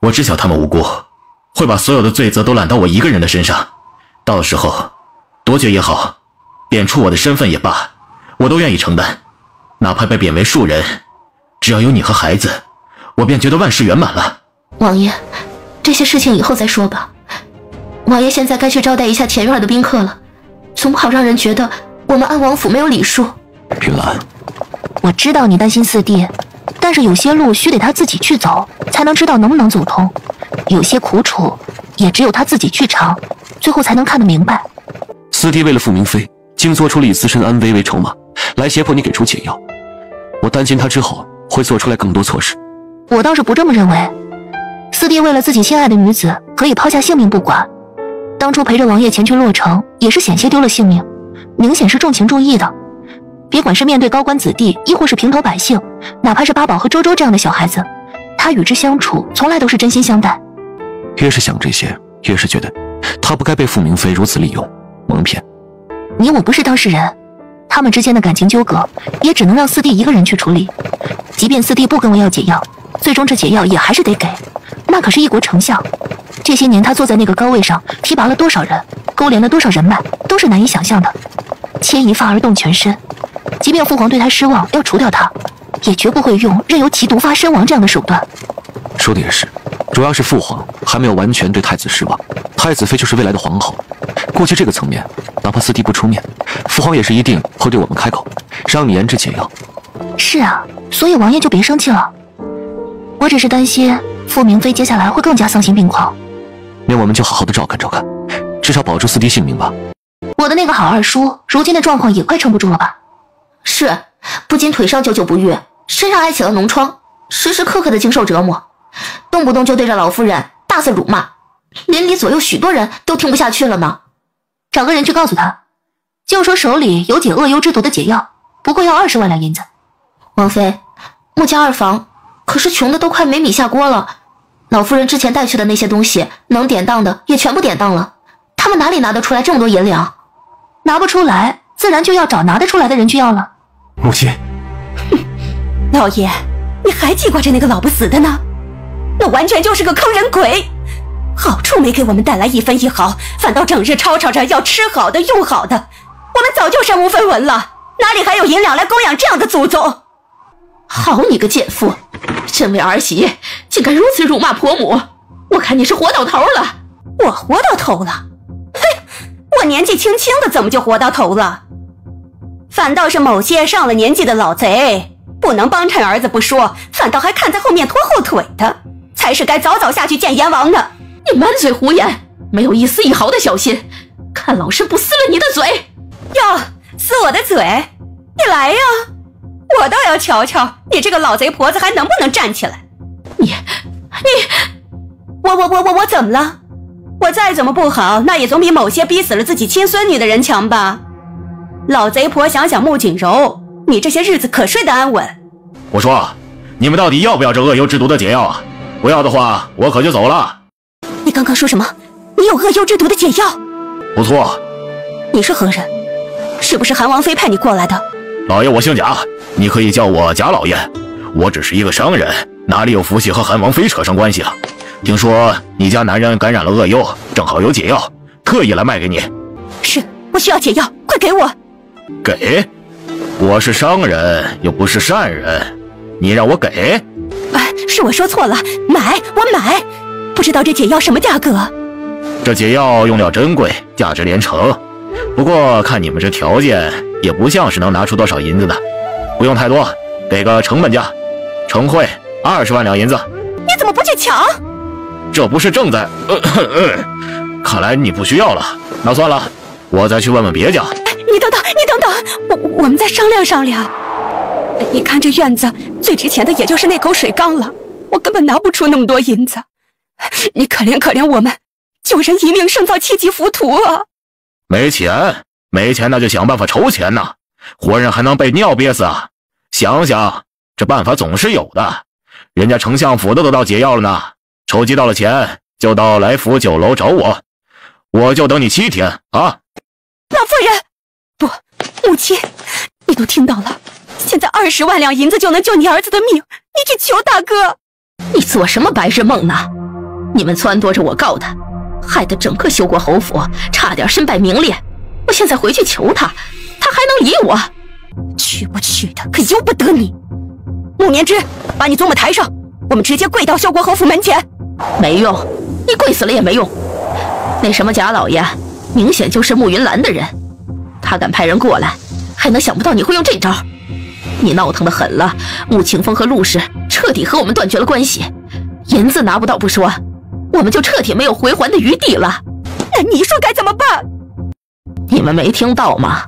我知晓他们无辜，会把所有的罪责都揽到我一个人的身上，到时候夺爵也好，贬黜我的身份也罢，我都愿意承担，哪怕被贬为庶人，只要有你和孩子，我便觉得万事圆满了。王爷，这些事情以后再说吧。王爷现在该去招待一下前院的宾客了，总不好让人觉得我们安王府没有礼数。云兰，我知道你担心四弟，但是有些路须得他自己去走，才能知道能不能走通；有些苦楚也只有他自己去尝，最后才能看得明白。四弟为了傅明妃，竟做出了以自身安危为筹码，来胁迫你给出解药。我担心他之后会做出来更多错事。我倒是不这么认为。四弟为了自己心爱的女子，可以抛下性命不管。当初陪着王爷前去洛城，也是险些丢了性命，明显是重情重义的。别管是面对高官子弟，亦或是平头百姓，哪怕是八宝和周周这样的小孩子，他与之相处从来都是真心相待。越是想这些，越是觉得他不该被傅明飞如此利用蒙骗。你我不是当事人，他们之间的感情纠葛也只能让四弟一个人去处理。即便四弟不跟我要解药，最终这解药也还是得给，那可是一国丞相。这些年他坐在那个高位上，提拔了多少人，勾连了多少人脉，都是难以想象的。牵一发而动全身，即便父皇对他失望，要除掉他，也绝不会用任由其毒发身亡这样的手段。说的也是，主要是父皇还没有完全对太子失望，太子妃就是未来的皇后。过去这个层面，哪怕四弟不出面，父皇也是一定会对我们开口，让你研制解药。是啊，所以王爷就别生气了。我只是担心傅明飞接下来会更加丧心病狂。那我们就好好的照看照看，至少保住四弟性命吧。我的那个好二叔，如今的状况也快撑不住了吧？是，不仅腿上久久不愈，身上还起了脓疮，时时刻刻的经受折磨，动不动就对着老夫人大肆辱骂，邻里左右许多人都听不下去了呢。找个人去告诉他，就说手里有解恶幽之毒的解药，不过要20万两银子。王妃，穆家二房可是穷的都快没米下锅了，老夫人之前带去的那些东西，能典当的也全部典当了，他们哪里拿得出来这么多银两？拿不出来，自然就要找拿得出来的人去要了。母亲，哼，老爷，你还记挂着那个老不死的呢？那完全就是个坑人鬼，好处没给我们带来一分一毫，反倒整日吵吵着要吃好的用好的，我们早就身无分文了，哪里还有银两来供养这样的祖宗？好你个贱妇，身为儿媳竟敢如此辱骂婆母，我看你是活到头了。我活到头了？嘿，我年纪轻轻的怎么就活到头了？反倒是某些上了年纪的老贼，不能帮衬儿子不说，反倒还看在后面拖后腿的，才是该早早下去见阎王的。你满嘴胡言，没有一丝一毫的小心，看老身不撕了你的嘴！哟，撕我的嘴？你来呀！我倒要瞧瞧你这个老贼婆子还能不能站起来。我怎么了？我再怎么不好，那也总比某些逼死了自己亲孙女的人强吧。老贼婆想想穆景柔，你这些日子可睡得安稳。我说，你们到底要不要这恶幽之毒的解药啊？不要的话，我可就走了。你刚刚说什么？你有恶幽之毒的解药？不错。你是何人？是不是韩王妃派你过来的？老爷，我姓贾，你可以叫我贾老爷。我只是一个商人，哪里有福气和韩王妃扯上关系了？听说你家男人感染了恶幽，正好有解药，特意来卖给你。是，我需要解药，快给我。给？我是商人，又不是善人，你让我给？是我说错了，买，我买。不知道这解药什么价格？这解药用料珍贵，价值连城。不过看你们这条件，也不像是能拿出多少银子的。不用太多，给个成本价，成会20万两银子。你怎么不去抢？这不是正在……看来你不需要了。那算了，我再去问问别家。你等等，我们再商量商量。你看这院子最值钱的也就是那口水缸了，我根本拿不出那么多银子。你可怜可怜我们，救人一命胜造7级浮屠啊！没钱那就想办法筹钱呐。活人还能被尿憋死啊？想想这办法总是有的。人家丞相府都得到解药了呢，筹集到了钱就到来福酒楼找我，我就等你7天啊！老夫人，不，母亲，你都听到了，现在20万两银子就能救你儿子的命，你去求大哥。你做什么白日梦呢？你们撺掇着我告他，害得整个修国侯府差点身败名裂。我现在回去求他，他还能理我？去不去的，可由不得你。穆年之，把你祖母抬上，我们直接跪到修国侯府门前。没用，你跪死了也没用。那什么贾老爷，明显就是穆云兰的人，他敢派人过来，还能想不到你会用这招？你闹腾得很了，穆清风和陆氏彻底和我们断绝了关系，银子拿不到不说，我们就彻底没有回还的余地了。那你说该怎么办？你们没听到吗？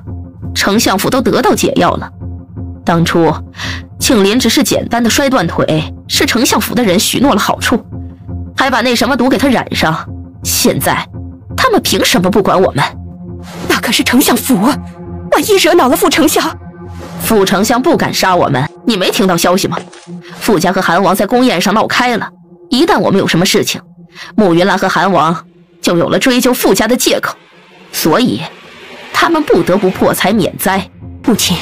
丞相府都得到解药了。当初庆林只是简单的摔断腿，是丞相府的人许诺了好处，还把那什么毒给他染上。现在他们凭什么不管我们？那可是丞相府，万一惹恼了副丞相。副丞相不敢杀我们，你没听到消息吗？傅家和韩王在宫宴上闹开了，一旦我们有什么事情，慕云兰和韩王就有了追究傅家的借口，所以他们不得不破财免灾。母亲，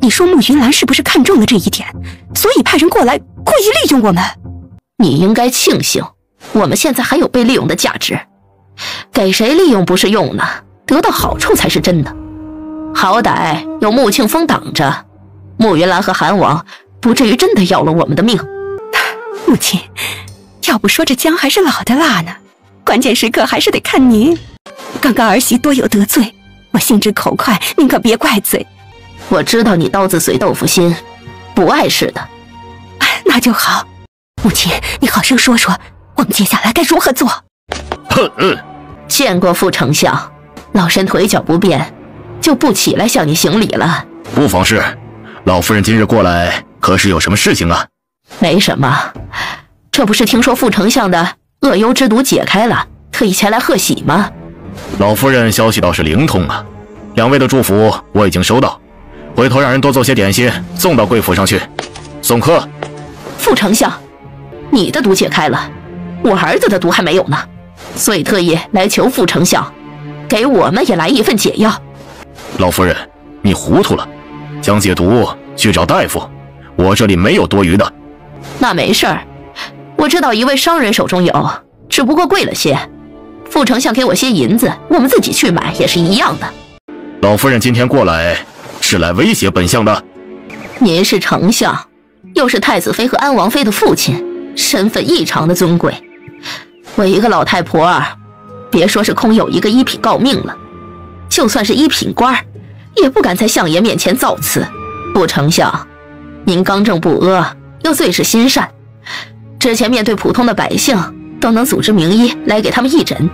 你说慕云兰是不是看中了这一点，所以派人过来故意利用我们？你应该庆幸我们现在还有被利用的价值，给谁利用不是用呢？得到好处才是真的。好歹有穆庆风挡着，慕云兰和韩王不至于真的要了我们的命。母亲，要不说这姜还是老的辣呢，关键时刻还是得看您。刚刚儿媳多有得罪，我性子口快，您可别怪罪。我知道你刀子碎豆腐心，不碍事的。那就好。母亲，你好生说说，我们接下来该如何做？见过副丞相，老身腿脚不便，就不起来向你行礼了。不妨事，老夫人今日过来，可是有什么事情啊？没什么，这不是听说副丞相的恶幽之毒解开了，特意前来贺喜吗？老夫人消息倒是灵通啊，两位的祝福我已经收到，回头让人多做些点心送到贵府上去。送客。副丞相，你的毒解开了，我儿子的毒还没有呢，所以特意来求副丞相，给我们也来一份解药。老夫人，你糊涂了，想解毒去找大夫，我这里没有多余的。那没事儿，我知道一位商人手中有，只不过贵了些。副丞相给我些银子，我们自己去买也是一样的。老夫人今天过来是来威胁本相的。您是丞相，又是太子妃和安王妃的父亲，身份异常的尊贵。我一个老太婆，别说是空有一个一品诰命了，就算是一品官，也不敢在相爷面前造次。副丞相，您刚正不阿，又最是心善，之前面对普通的百姓都能组织名医来给他们义诊，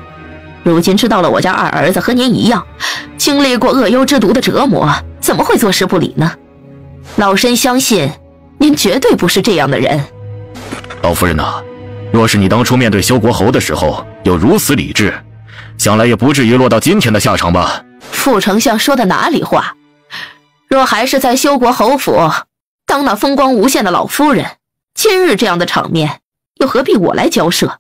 如今知道了我家二儿子和您一样经历过恶幽之毒的折磨，怎么会坐视不理呢？老身相信您绝对不是这样的人。老夫人呐，若是你当初面对修国侯的时候有如此理智，想来也不至于落到今天的下场吧。副丞相说的哪里话？若还是在修国侯府当那风光无限的老夫人，今日这样的场面又何必我来交涉？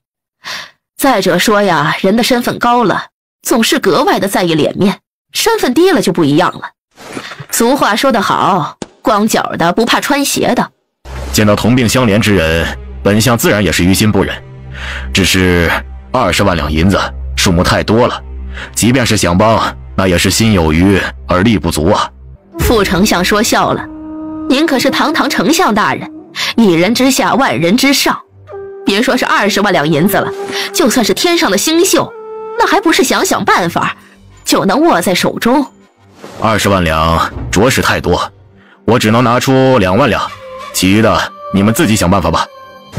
再者说呀，人的身份高了，总是格外的在意脸面，身份低了就不一样了。俗话说得好，光脚的不怕穿鞋的。见到同病相怜之人，本相自然也是于心不忍，只是20万两银子数目太多了，即便是想帮，那也是心有余而力不足啊。副丞相说笑了，您可是堂堂丞相大人，一人之下万人之上，别说是20万两银子了，就算是天上的星宿，那还不是想想办法就能握在手中？20万两着实太多，我只能拿出2万两，其余的你们自己想办法吧。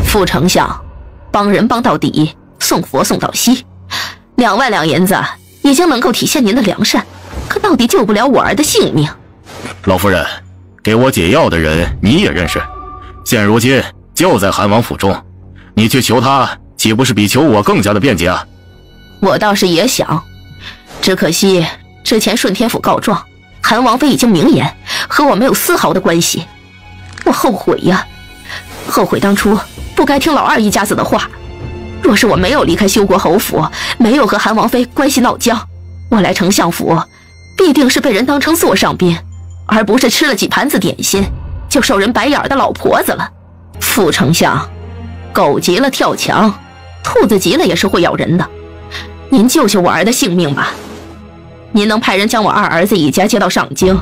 副丞相，帮人帮到底，送佛送到西，2万两银子已经能够体现您的良善，可到底救不了我儿的性命。老夫人，给我解药的人你也认识，现如今就在韩王府中，你去求他，岂不是比求我更加的便捷啊？我倒是也想，只可惜之前顺天府告状，韩王妃已经明言和我没有丝毫的关系，我后悔呀，后悔当初不该听老二一家子的话。若是我没有离开修国侯府，没有和韩王妃关系闹僵，我来丞相府必定是被人当成座上宾，而不是吃了几盘子点心就受人白眼的老婆子了。副丞相，狗急了跳墙，兔子急了也是会咬人的，您救救我儿的性命吧。您能派人将我二儿子一家接到上京，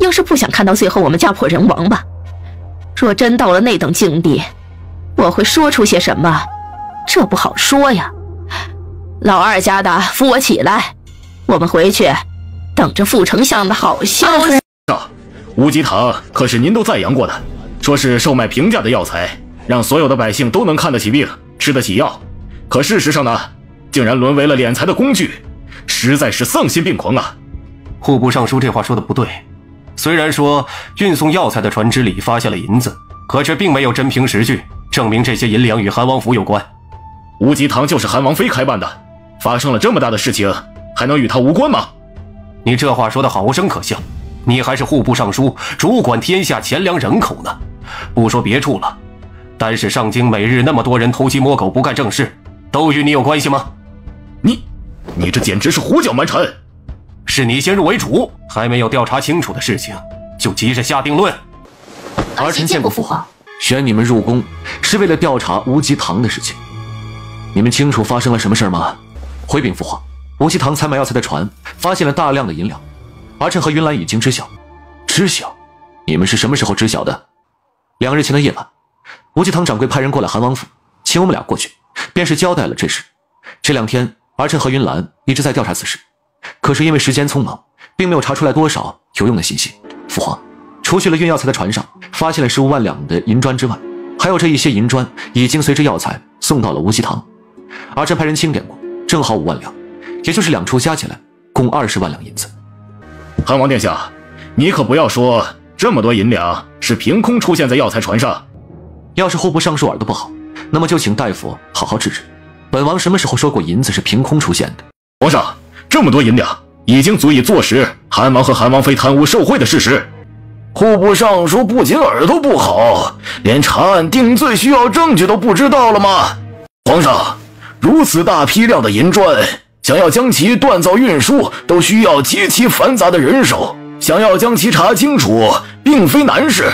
又是不想看到最后我们家破人亡吧？若真到了那等境地，我会说出些什么，这不好说呀。老二家的，扶我起来，我们回去等着副丞相的好消息。无极堂可是您都赞扬过的，说是售卖平价的药材，让所有的百姓都能看得起病，吃得起药。可事实上呢，竟然沦为了敛财的工具，实在是丧心病狂啊！户部尚书这话说的不对，虽然说运送药材的船只里发现了银子，可这并没有真凭实据证明这些银两与韩王府有关。无极堂就是韩王妃开办的，发生了这么大的事情，还能与他无关吗？你这话说的好生可笑，你还是户部尚书，主管天下钱粮人口呢。不说别处了，单是上京每日那么多人偷鸡摸狗不干正事，都与你有关系吗？你这简直是胡搅蛮缠！是你先入为主，还没有调查清楚的事情就急着下定论。儿臣见过父皇，选你们入宫是为了调查无极堂的事情。你们清楚发生了什么事吗？回禀父皇，无极堂采买药材的船发现了大量的银两，儿臣和云兰已经知晓。知晓？你们是什么时候知晓的？2日前的夜晚，无极堂掌柜派人过来韩王府，请我们俩过去，便是交代了这事。这2天，儿臣和云兰一直在调查此事，可是因为时间匆忙，并没有查出来多少有用的信息。父皇，除去了运药材的船上发现了15万两的银砖之外，还有这一些银砖已经随着药材送到了无极堂。儿臣派人清点过，正好5万两，也就是2处加起来共20万两银子。韩王殿下，你可不要说这么多银两是凭空出现在药材船上。要是户部尚书耳朵不好，那么就请大夫好好治治。本王什么时候说过银子是凭空出现的？皇上，这么多银两已经足以坐实韩王和韩王妃贪污受贿的事实。户部尚书不仅耳朵不好，连查案定罪需要证据都不知道了吗？皇上，如此大批量的银砖，想要将其锻造运输，都需要极其繁杂的人手。想要将其查清楚，并非难事。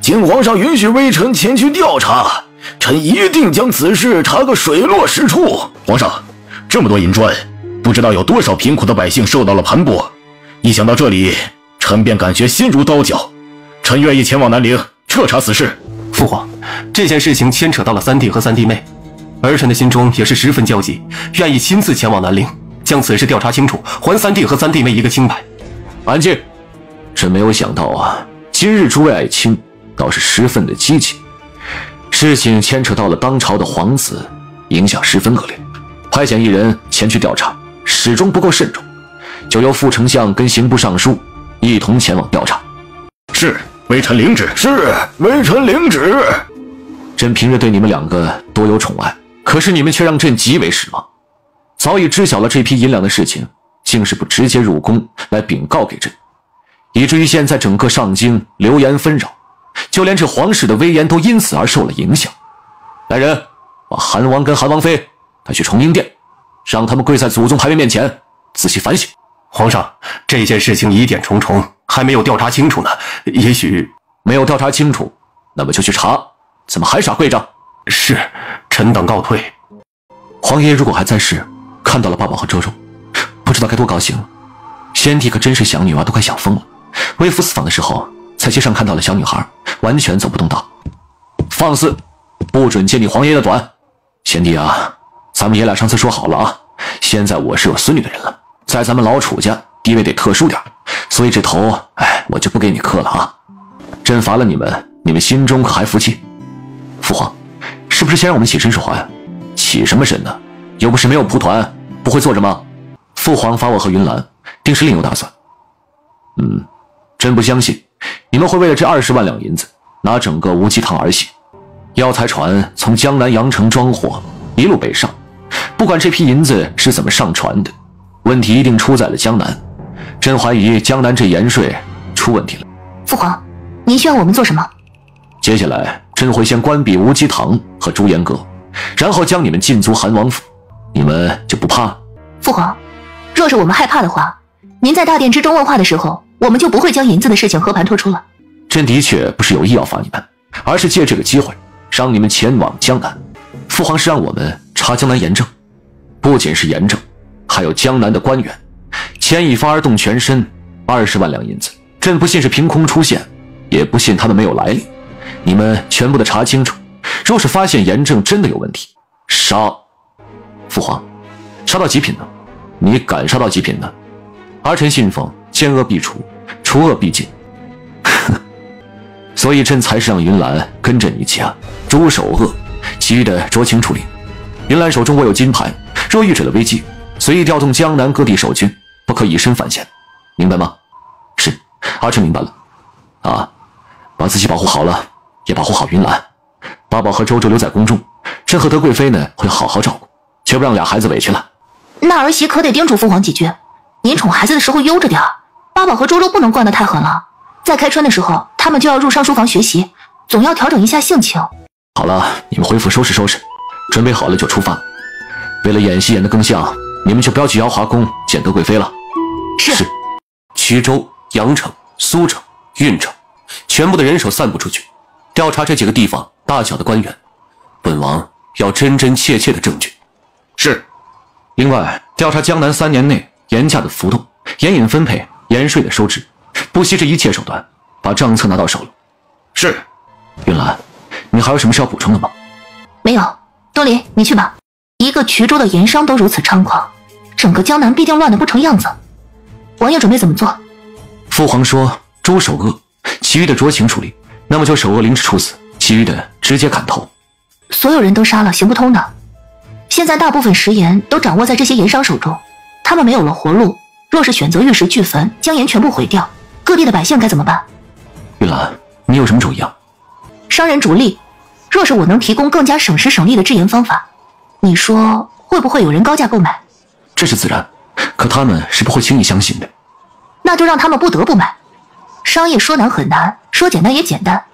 请皇上允许微臣前去调查，臣一定将此事查个水落石出。皇上，这么多银砖，不知道有多少贫苦的百姓受到了盘剥。一想到这里，臣便感觉心如刀绞。臣愿意前往南陵彻查此事。父皇，这件事情牵扯到了3弟和3弟妹，儿臣的心中也是十分焦急，愿意亲自前往南陵，将此事调查清楚，还3弟和3弟妹一个清白。安静！真没有想到啊，今日诸位爱卿倒是十分的积极。事情牵扯到了当朝的皇子，影响十分恶劣，派遣一人前去调查，始终不够慎重，就由副丞相跟刑部尚书一同前往调查。是，微臣领旨。是，微臣领旨。朕平日对你们2个多有宠爱，可是你们却让朕极为失望。早已知晓了这批银两的事情，竟是不直接入宫来禀告给朕，以至于现在整个上京流言纷扰，就连这皇室的威严都因此而受了影响。来人，把韩王跟韩王妃带去崇英殿，让他们跪在祖宗牌位面前仔细反省。皇上，这件事情疑点重重，还没有调查清楚呢，也许……没有调查清楚，那么就去查，怎么还傻跪着？是，臣等告退。皇爷如果还在世，看到了爸爸和周周，不知道该多高兴了。先帝可真是想女儿都快想疯了。微服私访的时候，在街上看到了小女孩，完全走不动道。放肆，不准揭你皇爷的短。先帝啊，咱们爷俩上次说好了啊，现在我是有孙女的人了，在咱们老楚家地位得特殊点，所以这头我就不给你磕了啊。朕罚了你们，你们心中可还服气？父皇，是不是先让我们起身说话呀？起什么身呢？又不是没有蒲团，不会坐着吗？父皇罚我和云兰，定是另有打算。朕不相信你们会为了这20万两银子拿整个无极堂儿戏。药材船从江南阳城装货，一路北上，不管这批银子是怎么上船的，问题一定出在了江南。朕怀疑江南这盐税出问题了。父皇，您需要我们做什么？接下来朕会先关闭无极堂和朱颜阁，然后将你们禁足韩王府，你们就不怕？父皇，若是我们害怕的话，您在大殿之中问话的时候，我们就不会将银子的事情和盘托出了。朕的确不是有意要罚你们，而是借这个机会让你们前往江南。父皇是让我们查江南盐政，不仅是盐政，还有江南的官员，牵一发而动全身，20万两银子，朕不信是凭空出现，也不信他们没有来历。你们全部的查清楚，若是发现盐政真的有问题，杀。父皇，杀到极品呢？你敢杀到极品呢？儿臣信奉奸恶必除，除恶必尽。所以朕才是让云兰跟着你一起啊，诛首恶，其余的酌情处理。云兰手中握有金牌，若遇着了危机，随意调动江南各地守军，不可以身犯险，明白吗？是，儿臣明白了。啊，把自己保护好了，也保护好云兰。八宝和周周留在宫中，朕和德贵妃呢会好好照顾，绝不让俩孩子委屈了。那儿媳可得叮嘱父皇几句，您宠孩子的时候悠着点儿，八宝和周周不能惯得太狠了。在开春的时候，他们就要入上书房学习，总要调整一下性情。好了，你们恢复收拾收拾，准备好了就出发。为了演戏演得更像，你们就不要去瑶华宫见德贵妃了。是。衢州、阳城、苏城、郓城，全部的人手散布出去，调查这几个地方大小的官员。本王要真真切切的证据。是。另外，调查江南3年内盐价的浮动、盐引分配、盐税的收支，不惜这一切手段，把账册拿到手了。是。云兰，你还有什么是要补充的吗？没有。东林，你去吧。一个衢州的盐商都如此猖狂，整个江南必定乱得不成样子。王爷准备怎么做？父皇说诛首恶，其余的酌情处理，那么就首恶凌迟处死，其余的直接砍头。所有人都杀了行不通的。现在大部分食盐都掌握在这些盐商手中，他们没有了活路，若是选择玉石俱焚，将盐全部毁掉，各地的百姓该怎么办？玉兰，你有什么主意啊？商人逐利，若是我能提供更加省时省力的制盐方法，你说会不会有人高价购买？这是自然，可他们是不会轻易相信的。那就让他们不得不买。商业说难很难，说简单也简单，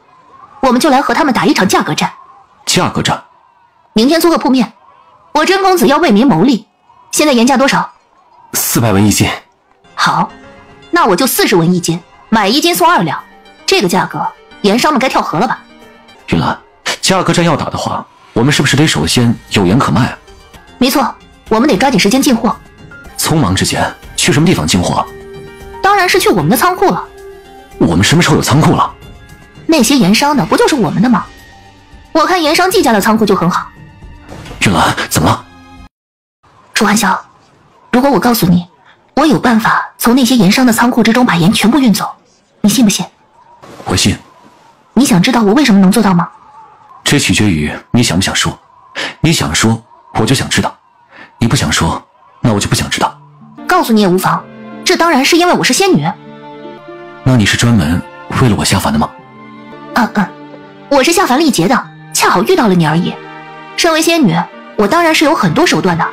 我们就来和他们打一场价格战。价格战？明天租个铺面，我甄公子要为民谋利。现在盐价多少？400文一斤。好，那我就40文一斤，买1斤送2两。这个价格，盐商们该跳河了吧？云兰，价格战要打的话，我们是不是得首先有盐可卖啊？没错，我们得抓紧时间进货。匆忙之间去什么地方进货？当然是去我们的仓库了。我们什么时候有仓库了？那些盐商的不就是我们的吗？我看盐商季家的仓库就很好。云兰，怎么了？楚寒晓，如果我告诉你，我有办法从那些盐商的仓库之中把盐全部运走，你信不信？我信。你想知道我为什么能做到吗？这取决于你想不想说。你想说，我就想知道；你不想说，那我就不想知道。告诉你也无妨，这当然是因为我是仙女。那你是专门为了我下凡的吗？我是下凡历劫的，恰好遇到了你而已。身为仙女，我当然是有很多手段的，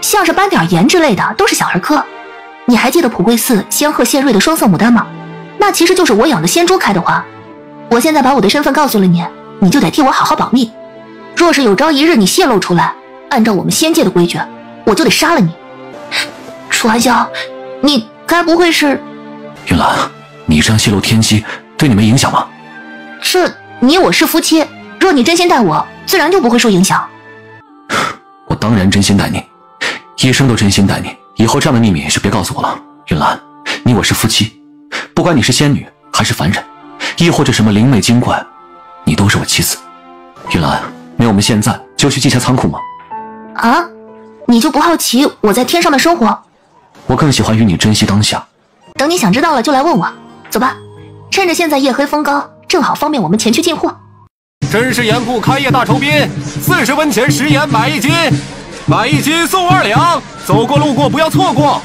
像是搬点盐之类的都是小儿科。你还记得普贵寺仙鹤献瑞的双色牡丹吗？那其实就是我养的仙猪开的花。我现在把我的身份告诉了你，你就得替我好好保密。若是有朝一日你泄露出来，按照我们仙界的规矩，我就得杀了你。楚寒晓，你该不会是……云兰，你这样泄露天机，对你没影响吗？这你我是夫妻，若你真心待我，自然就不会受影响。我当然真心待你，一生都真心待你。以后这样的秘密就别告诉我了。云兰，你我是夫妻，不管你是仙女还是凡人，亦或者什么灵魅精怪，你都是我妻子。云兰，那我们现在就去季家仓库吗？啊？你就不好奇我在天上的生活？我更喜欢与你珍惜当下。等你想知道了就来问我。走吧，趁着现在夜黑风高，正好方便我们前去进货。真是盐铺开业大酬宾，40文钱食盐买1斤，买1斤送2两，走过路过不要错过。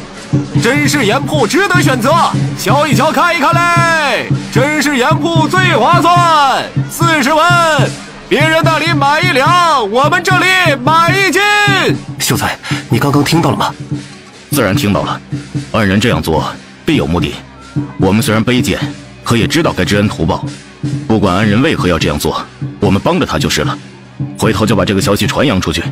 真是盐铺值得选择，瞧一瞧看一看嘞！真是盐铺最划算，40文，别人那里买1两，我们这里买1斤。秀才，你刚刚听到了吗？自然听到了，恩人这样做必有目的。我们虽然卑贱，可也知道该知恩图报。不管恩人为何要这样做，我们帮着他就是了。回头就把这个消息传扬出去，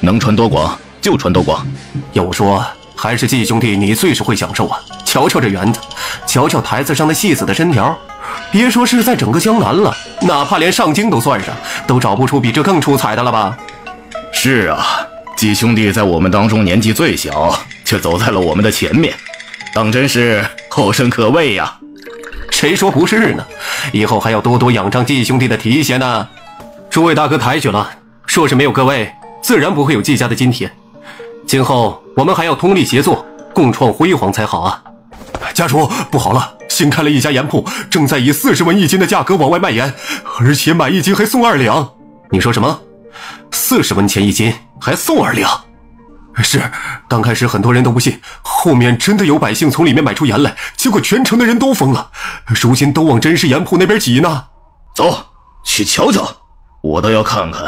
能传多广就传多广。要我说，还是季兄弟你最是会享受啊！瞧瞧这园子，瞧瞧台子上的细死的针条，别说是在整个江南了，哪怕连上京都算上，都找不出比这更出彩的了吧？是啊，季兄弟在我们当中年纪最小，却走在了我们的前面，当真是后生可畏呀！谁说不是呢？以后还要多多仰仗季兄弟的提携呢。诸位大哥抬举了，若是没有各位，自然不会有季家的今天。今后我们还要通力协作，共创辉煌才好啊！家主，不好了，新开了一家盐铺，正在以40文1斤的价格往外卖盐，而且买1斤还送2两。你说什么？40文钱1斤，还送2两？是，刚开始很多人都不信，后面真的有百姓从里面买出盐来，结果全城的人都疯了。如今都往真实盐铺那边挤呢。走，去瞧瞧，我倒要看看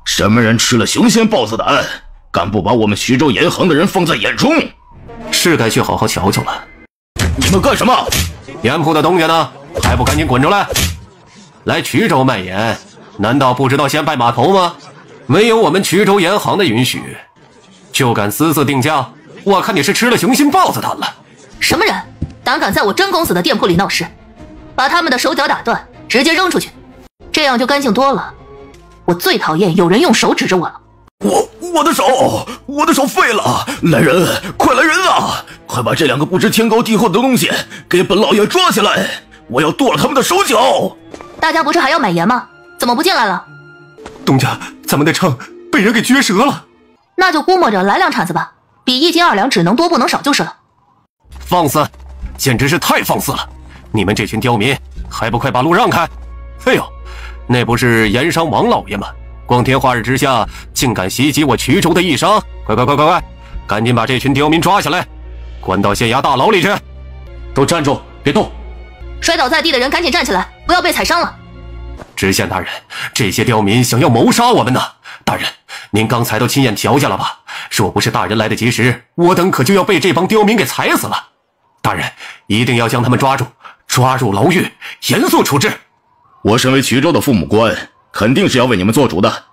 什么人吃了雄仙豹子胆，敢不把我们徐州盐行的人放在眼中？是该去好好瞧瞧了。你们干什么？盐铺的东家呢？还不赶紧滚出来！来衢州卖盐，难道不知道先拜码头吗？没有我们衢州盐行的允许，就敢私自定价？我看你是吃了雄心豹子胆了。什么人胆敢在我真公子的店铺里闹事？把他们的手脚打断，直接扔出去，这样就干净多了。我最讨厌有人用手指着我了。我的手废了！来人，快来人啊！快把这两个不知天高地厚的东西给本老爷抓起来！我要剁了他们的手脚！大家不是还要买盐吗？怎么不进来了？东家，咱们的秤被人给撅折了。那就估摸着来2铲子吧，比1斤2两只能多不能少就是了。放肆！简直是太放肆了！你们这群刁民，还不快把路让开！哎呦，那不是盐商王老爷吗？光天化日之下，竟敢袭击我衢州的义商！快，赶紧把这群刁民抓起来，关到县衙大牢里去！都站住，别动！摔倒在地的人赶紧站起来，不要被踩伤了。知县大人，这些刁民想要谋杀我们呢！大人，您刚才都亲眼瞧见了吧？若不是大人来得及时，我等可就要被这帮刁民给踩死了。大人，一定要将他们抓住，抓入牢狱，严肃处置。我身为衢州的父母官，肯定是要为你们做主的。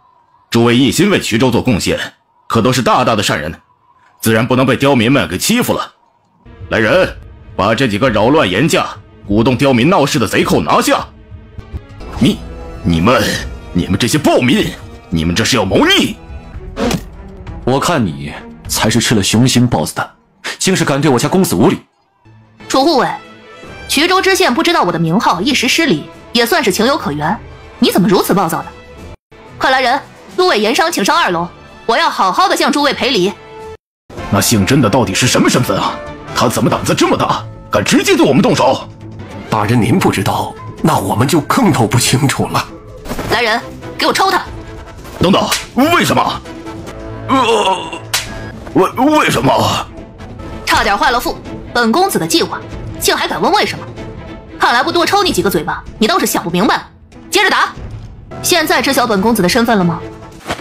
诸位一心为衢州做贡献，可都是大大的善人，自然不能被刁民们给欺负了。来人，把这几个扰乱盐价、鼓动刁民闹事的贼寇拿下！你们这些暴民，你们这是要谋逆！我看你才是吃了雄心豹子胆，竟是敢对我家公子无礼。楚护卫，衢州知县不知道我的名号，一时失礼，也算是情有可原。你怎么如此暴躁呢？快来人，诸位盐商请上2楼，我要好好的向诸位赔礼。那姓甄的到底是什么身份啊？他怎么胆子这么大，敢直接对我们动手？大人您不知道，那我们就更都不清楚了。来人，给我抽他！等等，为什么？为什么？差点坏了父本公子的计划，竟还敢问为什么？看来不多抽你几个嘴巴，你倒是想不明白。接着打！现在知晓本公子的身份了吗？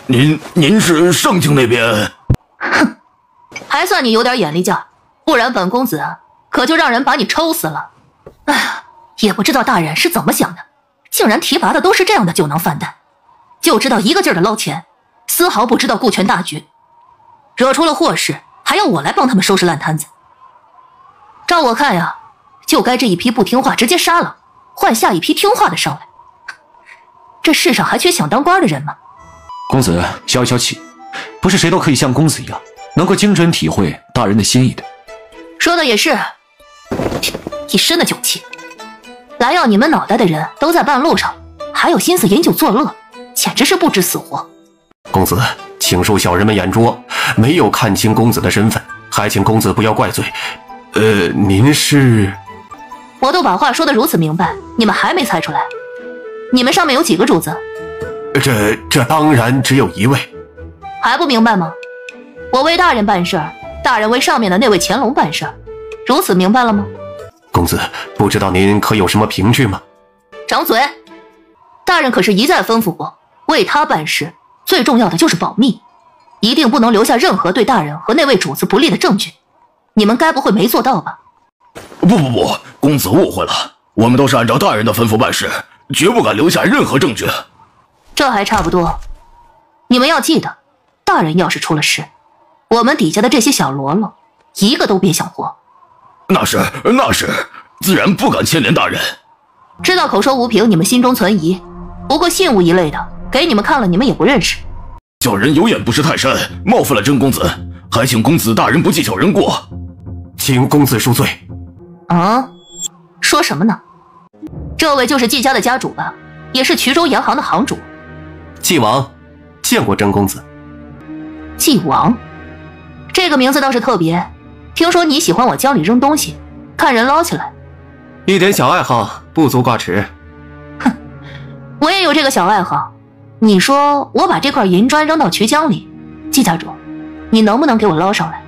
您是盛京那边？哼，还算你有点眼力劲儿，不然本公子可就让人把你抽死了。哎呀，也不知道大人是怎么想的，竟然提拔的都是这样的酒囊饭袋，就知道一个劲儿的捞钱，丝毫不知道顾全大局，惹出了祸事，还要我来帮他们收拾烂摊子。照我看呀，就该这一批不听话直接杀了，换下一批听话的上来。这世上还缺想当官的人吗？公子消一消气，不是谁都可以像公子一样，能够精准体会大人的心意的。说的也是，一身的酒气。来要你们脑袋的人都在半路上，还有心思饮酒作乐，简直是不知死活。公子，请恕小人们眼拙，没有看清公子的身份，还请公子不要怪罪。您是？我都把话说得如此明白，你们还没猜出来？你们上面有几个主子？这当然只有一位。还不明白吗？我为大人办事儿，大人为上面的那位乾隆办事儿，如此明白了吗？公子，不知道您可有什么凭据吗？掌嘴！大人可是一再吩咐过，为他办事，最重要的就是保密，一定不能留下任何对大人和那位主子不利的证据。你们该不会没做到吧？不，公子误会了，我们都是按照大人的吩咐办事，绝不敢留下任何证据。这还差不多。你们要记得，大人要是出了事，我们底下的这些小喽啰，一个都别想活。那是，自然不敢牵连大人。知道口说无凭，你们心中存疑，不过信物一类的，给你们看了，你们也不认识。小人有眼不识泰山，冒犯了甄公子，还请公子大人不计小人过。请公子恕罪。啊？说什么呢？这位就是季家的家主吧，也是衢州盐行的行主。季王，见过甄公子。季王，这个名字倒是特别。听说你喜欢往江里扔东西，看人捞起来。一点小爱好，不足挂齿。哼，我也有这个小爱好。你说我把这块银砖扔到衢江里，季家主，你能不能给我捞上来？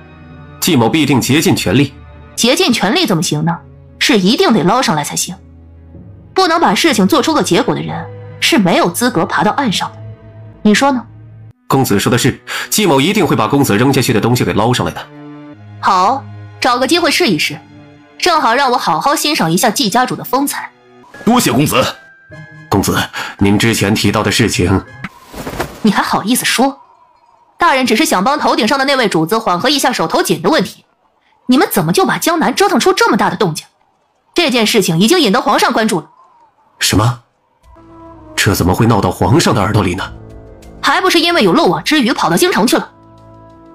季某必定竭尽全力。竭尽全力怎么行呢？是一定得捞上来才行。不能把事情做出个结果的人是没有资格爬到岸上的，你说呢？公子说的是，季某一定会把公子扔下去的东西给捞上来的。好，找个机会试一试，正好让我好好欣赏一下季家主的风采。多谢公子。公子，您之前提到的事情，你还好意思说？大人只是想帮头顶上的那位主子缓和一下手头紧的问题，你们怎么就把江南折腾出这么大的动静？这件事情已经引得皇上关注了。什么？这怎么会闹到皇上的耳朵里呢？还不是因为有漏网之鱼跑到京城去了，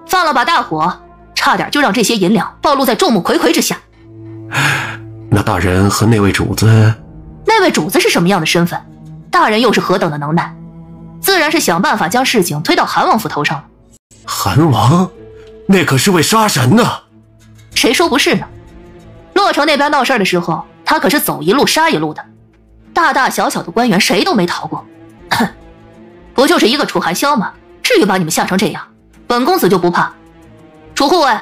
放了把大火，差点就让这些银两暴露在众目睽睽之下。那大人和那位主子，那位主子是什么样的身份？大人又是何等的能耐？自然是想办法将事情推到韩王府头上了。韩王，那可是位杀神呢。谁说不是呢？洛城那边闹事的时候，他可是走一路杀一路的，大大小小的官员谁都没逃过。哼，不就是一个楚寒萧吗？至于把你们吓成这样？本公子就不怕。楚护卫，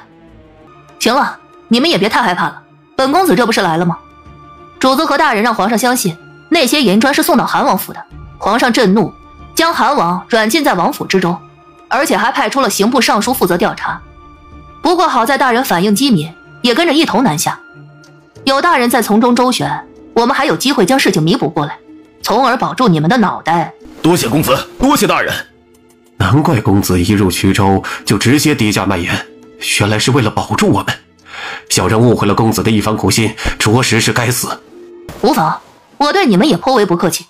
行了，你们也别太害怕了。本公子这不是来了吗？主子和大人让皇上相信那些银砖是送到韩王府的，皇上震怒，将韩王软禁在王府之中，而且还派出了刑部尚书负责调查。不过好在大人反应机敏，也跟着一同南下。有大人在从中周旋，我们还有机会将事情弥补过来，从而保住你们的脑袋。多谢公子，多谢大人。难怪公子一入衢州就直接低价卖盐，原来是为了保住我们。小人误会了公子的一番苦心，着实是该死。无妨，我对你们也颇为不客气，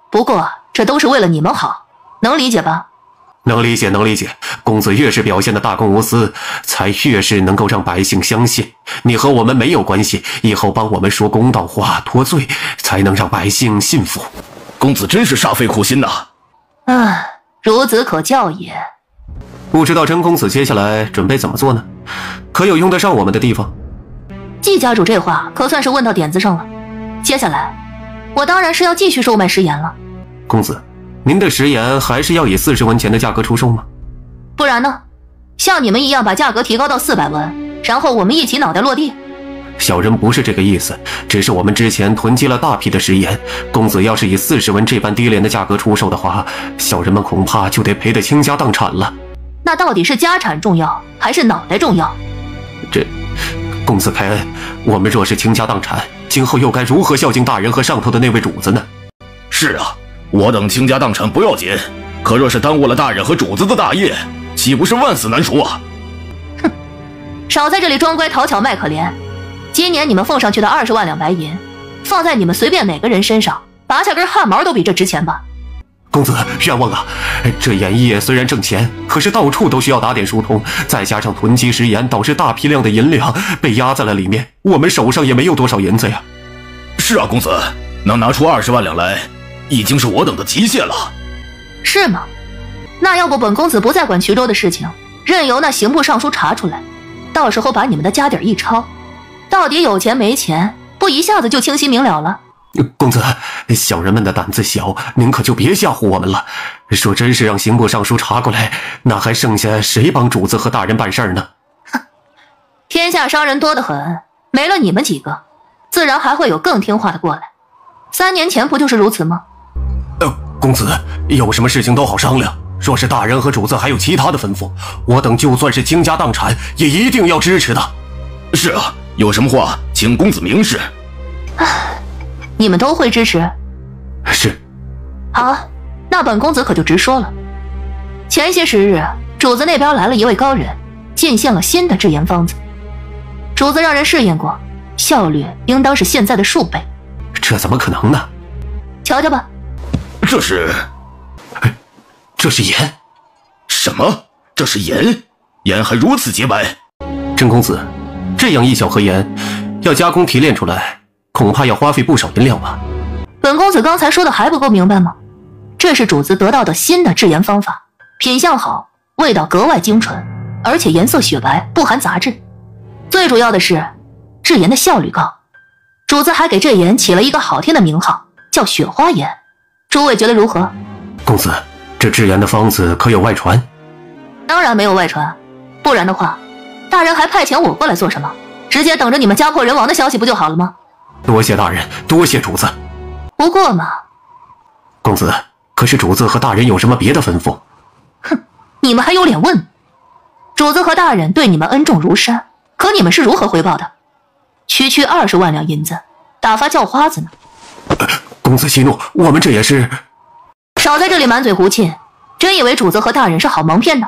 不过这都是为了你们好，能理解吧？能理解，能理解。公子越是表现的大公无私，才越是能够让百姓相信你和我们没有关系，以后帮我们说公道话，脱罪，才能让百姓信服。公子真是煞费苦心呐。孺子可教也。不知道真公子接下来准备怎么做呢？可有用得上我们的地方？季家主这话可算是问到点子上了。接下来我当然是要继续售卖食盐了。公子，您的食盐还是要以40文钱的价格出售吗？不然呢？像你们一样把价格提高到400文，然后我们一起脑袋落地？小人不是这个意思，只是我们之前囤积了大批的食盐，公子要是以40文这般低廉的价格出售的话，小人们恐怕就得赔得倾家荡产了。那到底是家产重要还是脑袋重要？这公子开恩，我们若是倾家荡产，今后又该如何孝敬大人和上头的那位主子呢？是啊，我等倾家荡产不要紧，可若是耽误了大人和主子的大业，岂不是万死难赎啊？哼，少在这里装乖讨巧卖可怜。今年你们奉上去的20万两白银，放在你们随便哪个人身上，拔下根汗毛都比这值钱吧。公子冤枉啊！这盐业虽然挣钱，可是到处都需要打点疏通，再加上囤积食盐，导致大批量的银两被压在了里面，我们手上也没有多少银子呀。是啊，公子，能拿出20万两来，已经是我等的极限了。是吗？那要不本公子不再管衢州的事情，任由那刑部尚书查出来，到时候把你们的家底一抄，到底有钱没钱，不一下子就清晰明了了。公子，小人们的胆子小，您可就别吓唬我们了。说真是让刑部尚书查过来，那还剩下谁帮主子和大人办事呢？哼，天下商人多得很，没了你们几个，自然还会有更听话的过来。3年前不就是如此吗？公子，有什么事情都好商量。若是大人和主子还有其他的吩咐，我等就算是倾家荡产，也一定要支持的。是啊，有什么话请公子明示。你们都会支持？是。好，那本公子可就直说了。前些时日，主子那边来了一位高人，进献了新的制盐方子。主子让人试验过，效率应当是现在的数倍。这怎么可能呢？瞧瞧吧。这是盐？什么？这是盐？盐还如此洁白？真公子，这样一小盒盐，要加工提炼出来，恐怕要花费不少银两吧？本公子刚才说的还不够明白吗？这是主子得到的新的制盐方法，品相好，味道格外精纯，而且颜色雪白，不含杂质。最主要的是，制盐的效率高。主子还给这盐起了一个好听的名号，叫雪花盐。诸位觉得如何？公子，这制盐的方子可有外传？当然没有外传，不然的话，大人还派遣我过来做什么？直接等着你们家破人亡的消息不就好了吗？多谢大人，多谢主子。不过嘛。公子，可是主子和大人有什么别的吩咐？哼，你们还有脸问？主子和大人对你们恩重如山，可你们是如何回报的？区20万两银子，打发叫花子呢。公子息怒，我们这也是……少在这里满嘴胡沁，真以为主子和大人是好蒙骗的？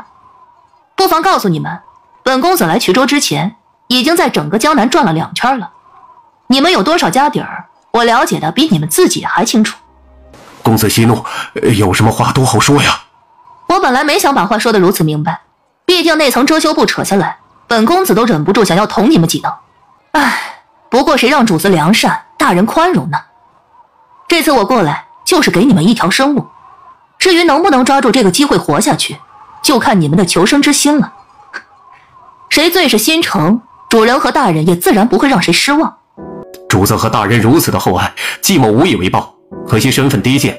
不妨告诉你们，本公子来衢州之前，已经在整个江南转了2圈了。你们有多少家底儿，我了解的比你们自己还清楚。公子息怒，有什么话都好说呀。我本来没想把话说得如此明白，毕竟那层遮羞布扯下来，本公子都忍不住想要捅你们几刀。唉，不过谁让主子良善，大人宽容呢？这次我过来就是给你们一条生路，至于能不能抓住这个机会活下去，就看你们的求生之心了。谁最是心诚，主人和大人也自然不会让谁失望。主子和大人如此的厚爱，季某无以为报，可惜身份低贱，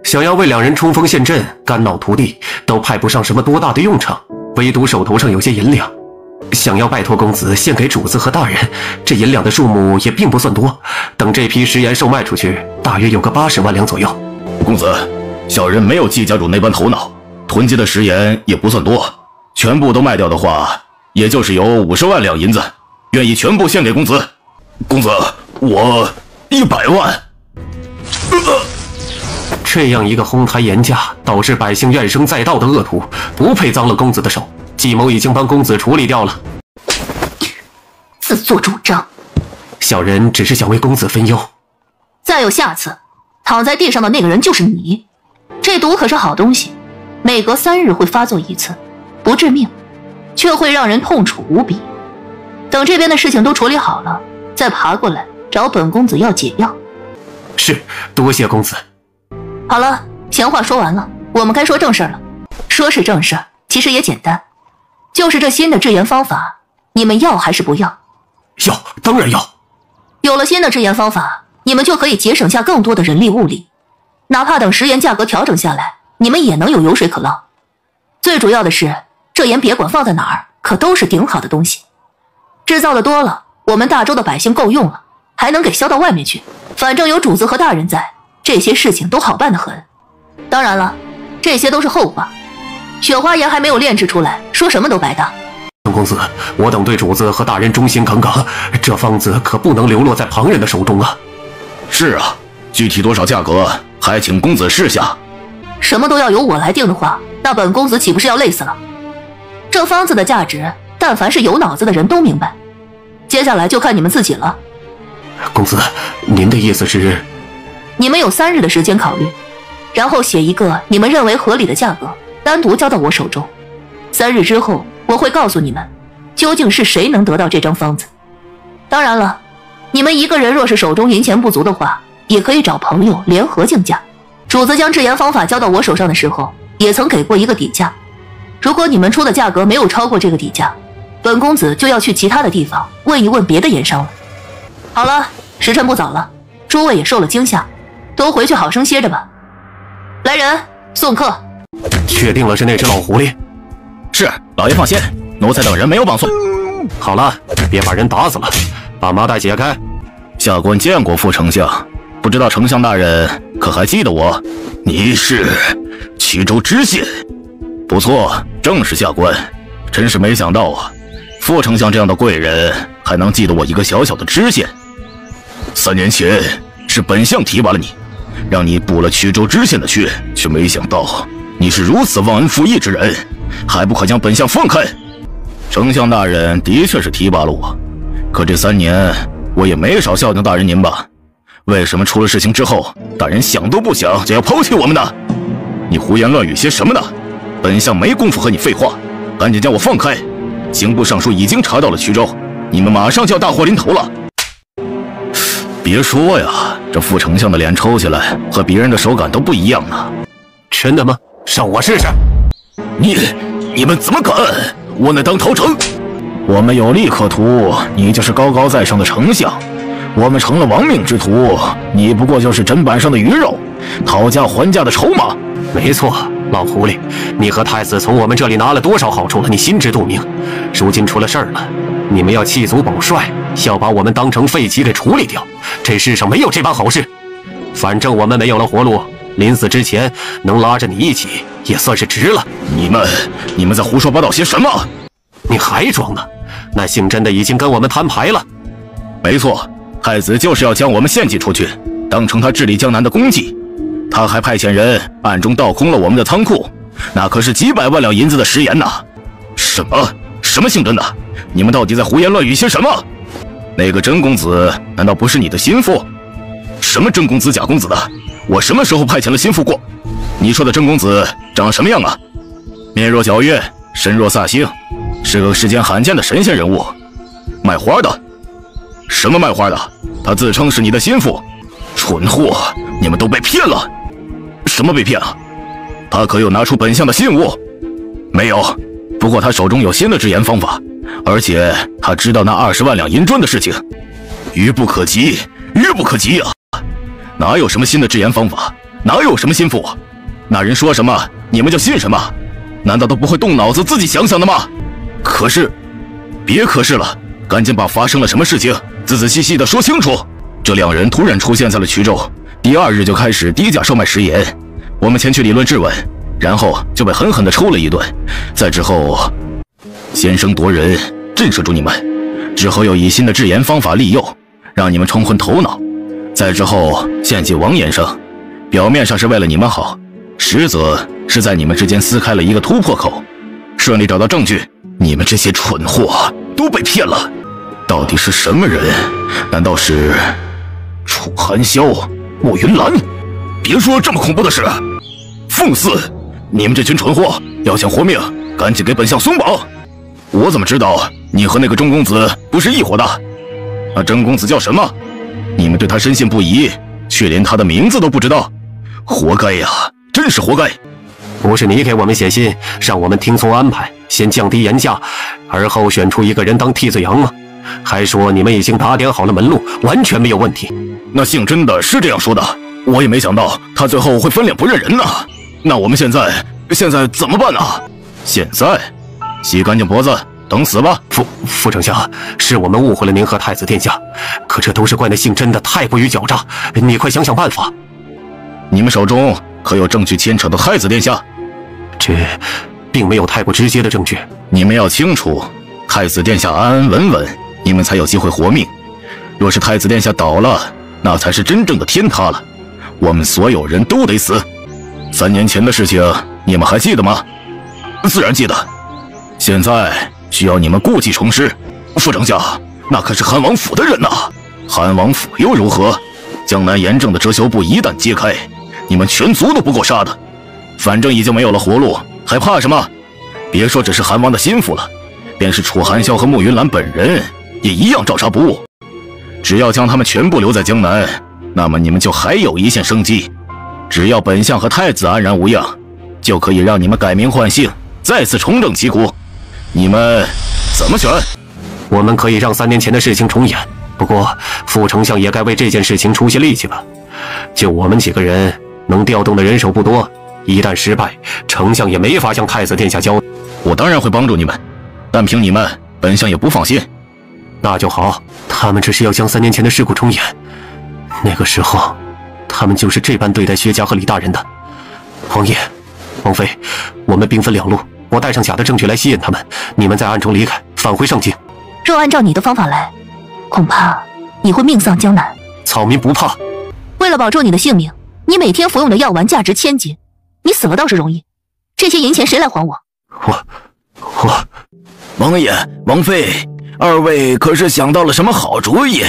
想要为2人冲锋陷阵、肝脑涂地，都派不上什么多大的用场，唯独手头上有些银两，想要拜托公子献给主子和大人，这银两的数目也并不算多，等这批食盐售卖出去，大约有个80万两左右。公子，小人没有季家主那般头脑，囤积的食盐也不算多，全部都卖掉的话，也就是有50万两银子，愿意全部献给公子。公子，我100万。这样一个哄抬盐价，导致百姓怨声载道的恶徒，不配脏了公子的手。季某已经帮公子处理掉了。自作主张。小人只是想为公子分忧。再有下次，躺在地上的那个人就是你。这毒可是好东西，每隔3日会发作一次，不致命，却会让人痛楚无比。等这边的事情都处理好了，再爬过来找本公子要解药。是，多谢公子。好了，闲话说完了，我们该说正事了。说是正事，其实也简单，就是这新的制盐方法，你们要还是不要？要，当然要。有了新的制盐方法，你们就可以节省下更多的人力物力，哪怕等食盐价格调整下来，你们也能有油水可捞。最主要的是，这盐别管放在哪儿，可都是顶好的东西。制造的多了，我们大周的百姓够用了，还能给销到外面去。反正有主子和大人在，这些事情都好办得很。当然了，这些都是后话。雪花盐还没有炼制出来，说什么都白搭。本公子，我等对主子和大人忠心耿耿，这方子可不能流落在旁人的手中啊。是啊，具体多少价格，还请公子示下。什么都要由我来定的话，那本公子岂不是要累死了？这方子的价值，但凡是有脑子的人都明白。接下来就看你们自己了。公子，您的意思是？你们有3日的时间考虑，然后写一个你们认为合理的价格，单独交到我手中。3日之后，我会告诉你们，究竟是谁能得到这张方子。当然了，你们一个人若是手中银钱不足的话，也可以找朋友联合竞价。主子将制盐方法交到我手上的时候，也曾给过一个底价。如果你们出的价格没有超过这个底价，本公子就要去其他的地方问一问别的盐商了。好了，时辰不早了，诸位也受了惊吓，都回去好生歇着吧。来人，送客。确定了是那只老狐狸？是，老爷放心，奴才等人没有绑送。好了，别把人打死了，把麻袋解开。下官见过副丞相，不知道丞相大人可还记得我？你是衢州知县，不错，正是下官。真是没想到啊，副丞相这样的贵人还能记得我一个小小的知县。3年前是本相提拔了你，让你补了衢州知县的缺，却没想到你是如此忘恩负义之人，还不可将本相放开。丞相大人的确是提拔了我，可这3年我也没少孝敬大人您吧？为什么出了事情之后，大人想都不想就要抛弃我们呢？你胡言乱语些什么呢？本相没工夫和你废话，赶紧将我放开！刑部尚书已经查到了衢州，你们马上就要大祸临头了。别说呀，这副丞相的脸抽起来和别人的手感都不一样呢。真的吗？让我试试。你们怎么敢窝囊当朝臣？我们有利可图，你就是高高在上的丞相；我们成了亡命之徒，你不过就是砧板上的鱼肉，讨价还价的筹码。没错，老狐狸，你和太子从我们这里拿了多少好处了，你心知肚明。如今出了事儿了，你们要弃卒保帅，要把我们当成废旗给处理掉，这世上没有这般好事。反正我们没有了活路，临死之前能拉着你一起，也算是值了。你们在胡说八道些什么？你还装呢？那姓甄的已经跟我们摊牌了。没错，太子就是要将我们献祭出去，当成他治理江南的功绩。他还派遣人暗中盗空了我们的仓库，那可是几百万两银子的食盐呐！什么姓甄的？你们到底在胡言乱语些什么？那个甄公子难道不是你的心腹？什么真公子假公子的？我什么时候派遣了心腹过？你说的甄公子长什么样啊？面若皎月，身若萨星，是个世间罕见的神仙人物。卖花的？什么卖花的？他自称是你的心腹。蠢货，你们都被骗了！什么被骗了？他可有拿出本相的信物？没有，不过他手中有新的制盐方法，而且他知道那20万两银砖的事情。愚不可及啊！哪有什么新的制盐方法？哪有什么心腹？那人说什么，你们就信什么？难道都不会动脑子自己想想的吗？可是，别可是了，赶紧把发生了什么事情仔仔细细的说清楚。这两人突然出现在了衢州，第2日就开始低价售卖食盐，我们前去理论质问，然后就被狠狠地抽了一顿。再之后，先声夺人，震慑住你们，之后又以新的制盐方法利诱，让你们冲昏头脑。再之后献祭王延生，表面上是为了你们好，实则是在你们之间撕开了一个突破口，顺利找到证据。你们这些蠢货都被骗了。到底是什么人？难道是楚寒霄、慕云兰？别说这么恐怖的事。奉祀！你们这群蠢货，要想活命，赶紧给本相松绑！我怎么知道你和那个甄公子不是一伙的？那甄公子叫什么？你们对他深信不疑，却连他的名字都不知道，活该呀！真是活该！不是你给我们写信，让我们听从安排，先降低盐价，而后选出一个人当替罪羊吗？还说你们已经打点好了门路，完全没有问题。那姓甄的是这样说的，我也没想到他最后会翻脸不认人呢。那我们现在怎么办呢？现在洗干净脖子等死吧。副丞相，是我们误会了您和太子殿下，可这都是怪那姓甄的太过于狡诈，你快想想办法。你们手中可有证据牵扯到太子殿下？这并没有太过直接的证据。你们要清楚，太子殿下安安稳稳，你们才有机会活命。若是太子殿下倒了，那才是真正的天塌了，我们所有人都得死。3年前的事情你们还记得吗？自然记得。现在需要你们故技重施。副丞相，那可是韩王府的人呐！韩王府又如何？江南严正的遮羞布一旦揭开，你们全族都不够杀的。反正已经没有了活路，还怕什么？别说只是韩王的心腹了，便是楚寒霄和慕云兰本人也一样照杀不误。只要将他们全部留在江南，那么你们就还有一线生机。只要本相和太子安然无恙，就可以让你们改名换姓，再次重整旗鼓。你们怎么选？我们可以让3年前的事情重演，不过副丞相也该为这件事情出些力气了。就我们几个人，能调动的人手不多，一旦失败，丞相也没法向太子殿下交。我当然会帮助你们，但凭你们，本相也不放心。那就好，他们只是要将3年前的事故重演，那个时候他们就是这般对待薛家和李大人的。王爷、王妃，我们兵分2路，我带上假的证据来吸引他们，你们在暗中离开，返回上京。若按照你的方法来，恐怕你会命丧江南。草民不怕。为了保住你的性命，你每天服用的药丸价值1000金，你死了倒是容易，这些银钱谁来还我？王爷、王妃，二位可是想到了什么好主意？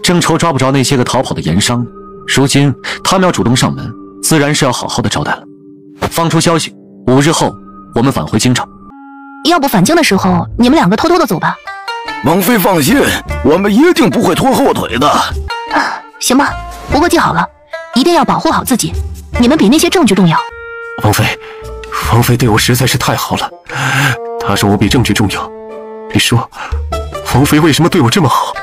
正愁抓不着那些个逃跑的盐商，如今他们要主动上门，自然是要好好的招待了。放出消息，5日后我们返回京城。要不返京的时候，你们2个偷偷的走吧。王妃放心，我们一定不会拖后腿的。行吧，不过记好了，一定要保护好自己，你们比那些证据重要。王妃对我实在是太好了，她说我比证据重要。你说，王妃为什么对我这么好？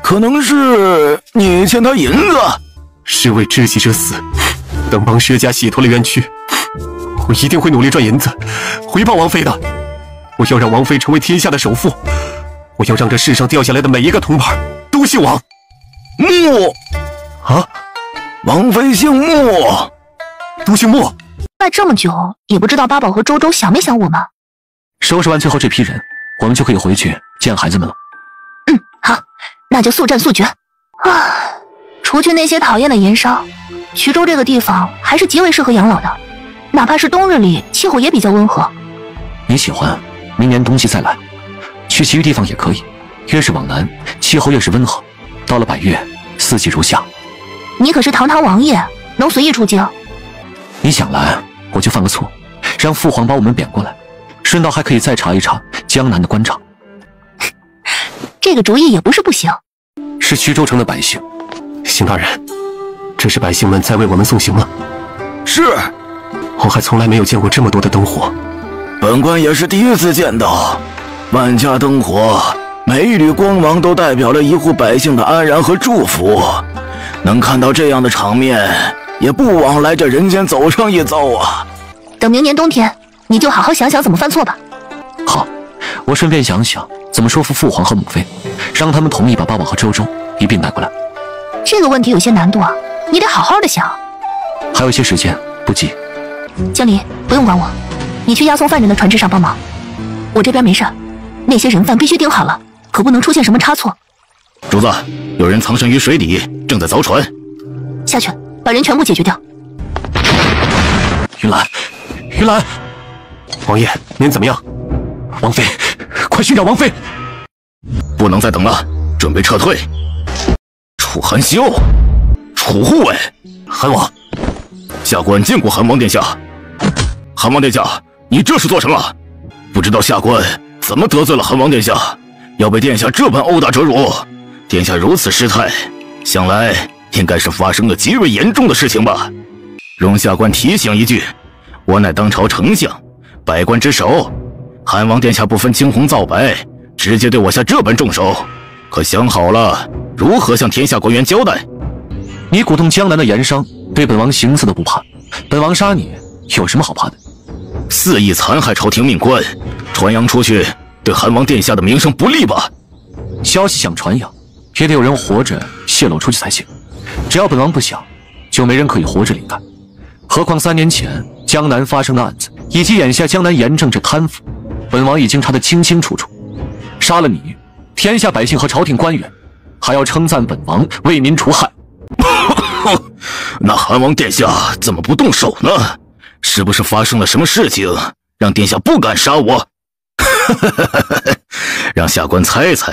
可能是你欠她银子。是为知己者死，等帮薛家洗脱了冤屈，我一定会努力赚银子，回报王妃的。我要让王妃成为天下的首富，我要让这世上掉下来的每一个铜板都姓王。啊，王妃姓穆，都姓穆。拜这么久，也不知道八宝和周周想没想我们？收拾完最后这批人，我们就可以回去见孩子们了。好，那就速战速决。啊，除去那些讨厌的盐商，衢州这个地方还是极为适合养老的，哪怕是冬日里，气候也比较温和。你喜欢，明年冬季再来，去其余地方也可以。越是往南，气候越是温和，到了百越，四季如夏。你可是堂堂王爷，能随意出京？你想来，我就犯个错，让父皇把我们贬过来，顺道还可以再查一查江南的官场。这个主意也不是不行。是衢州城的百姓，邢大人，这是百姓们在为我们送行吗？是。我还从来没有见过这么多的灯火，本官也是第一次见到。万家灯火，每一缕光芒都代表了一户百姓的安然和祝福。能看到这样的场面，也不枉来这人间走上一遭啊！等明年冬天，你就好好想想怎么犯错吧。好，我顺便想想怎么说服父皇和母妃，让他们同意把八宝和周周一并带过来。这个问题有些难度啊，你得好好的想。还有一些时间，不急。经理，不用管我，你去押送犯人的船只上帮忙。我这边没事，那些人犯必须盯好了，可不能出现什么差错。主子，有人藏身于水底，正在凿船。下去，把人全部解决掉。云兰，云兰，王爷，您怎么样？王妃，快寻找王妃！不能再等了，准备撤退。楚寒修，楚护卫，韩王，下官见过韩王殿下。韩王殿下，你这是做什么？不知道下官怎么得罪了韩王殿下，要被殿下这般殴打折辱。殿下如此失态，想来应该是发生了极为严重的事情吧。容下官提醒一句，我乃当朝丞相，百官之首，韩王殿下不分青红皂白，直接对我下这般重手，可想好了如何向天下官员交代？你鼓动江南的盐商对本王行刺都不怕，本王杀你有什么好怕的？肆意残害朝廷命官，传扬出去对韩王殿下的名声不利吧？消息想传扬，也得有人活着泄露出去才行。只要本王不想，就没人可以活着离开。何况3年前江南发生的案子，以及眼下江南盐政这贪腐，本王已经查得清清楚楚。杀了你，天下百姓和朝廷官员还要称赞本王为民除害。那韩王殿下怎么不动手呢？是不是发生了什么事情，让殿下不敢杀我？让下官猜猜，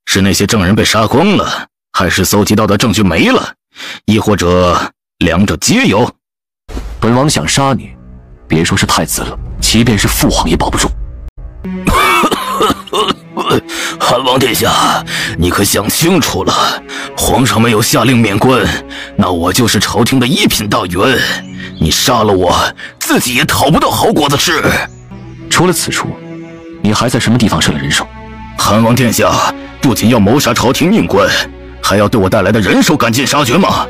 是那些证人被杀光了，还是搜集到的证据没了，亦或者两者皆有？本王想杀你，别说是太子了，即便是父皇也保不住。韩王殿下，你可想清楚了？皇上没有下令免官，那我就是朝廷的一品大员，你杀了我，自己也讨不到好果子吃。除了此处，你还在什么地方设了人手？韩王殿下不仅要谋杀朝廷命官，还要对我带来的人手赶尽杀绝吗？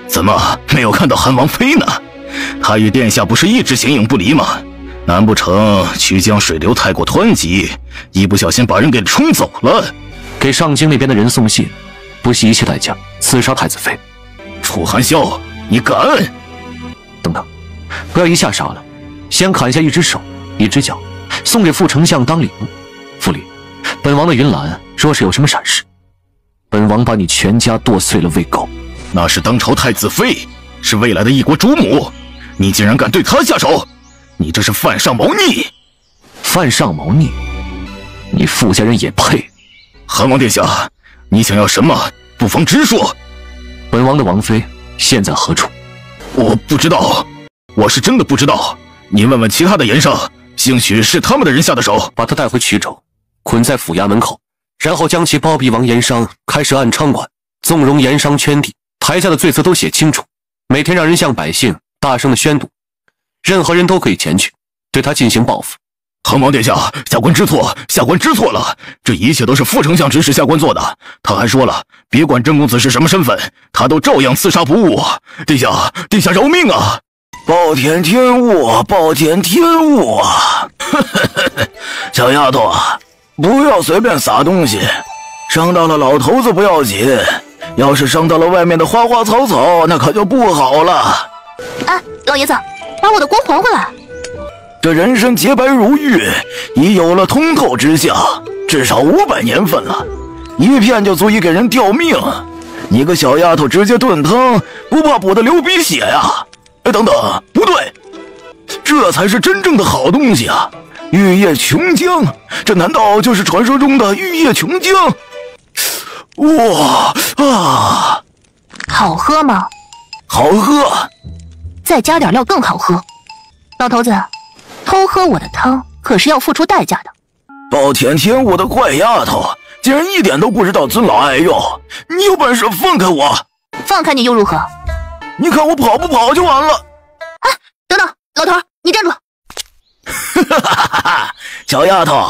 怎么没有看到韩王妃呢？她与殿下不是一直形影不离吗？难不成曲江水流太过湍急，一不小心把人给冲走了？给上京那边的人送信，不惜一切代价刺杀太子妃。楚寒萧，你敢？等等，不要一下杀了，先砍下一只手一只脚，送给副丞相当礼物。副理，本王的云兰若是有什么闪失，本王把你全家剁碎了喂狗。那是当朝太子妃，是未来的一国主母，你竟然敢对她下手，你这是犯上谋逆！犯上谋逆，你傅家人也配？韩王殿下，你想要什么，不妨直说。本王的王妃现在何处？我不知道，我是真的不知道。您问问其他的盐商，兴许是他们的人下的手。把他带回衢州，捆在府衙门口，然后将其包庇王盐商，开设暗娼馆，纵容盐商圈地，台下的罪责都写清楚，每天让人向百姓大声的宣读，任何人都可以前去对他进行报复。韩王殿下，下官知错，下官知错了，这一切都是副丞相指使下官做的。他还说了，别管真公子是什么身份，他都照样刺杀不误。殿下，殿下饶命啊！暴殄天物，暴殄天物啊！小丫头啊，不要随便撒东西，伤到了老头子不要紧，要是伤到了外面的花花草草，那可就不好了。哎，老爷子，把我的锅还回来！这人参洁白如玉，已有了通透之象，至少500年份了，一片就足以给人吊命。你个小丫头直接炖汤，不怕补得流鼻血呀？哎，等等，不对，这才是真正的好东西啊！玉液琼浆，这难道就是传说中的玉液琼浆？哇啊！好喝吗？好喝，再加点料更好喝。老头子，偷喝我的汤可是要付出代价的。暴殄天物的怪丫头，竟然一点都不知道尊老爱幼！你有本事放开我！放开你又如何？你看我跑不跑就完了。哎，等等，老头，你站住！哈哈哈哈！小丫头，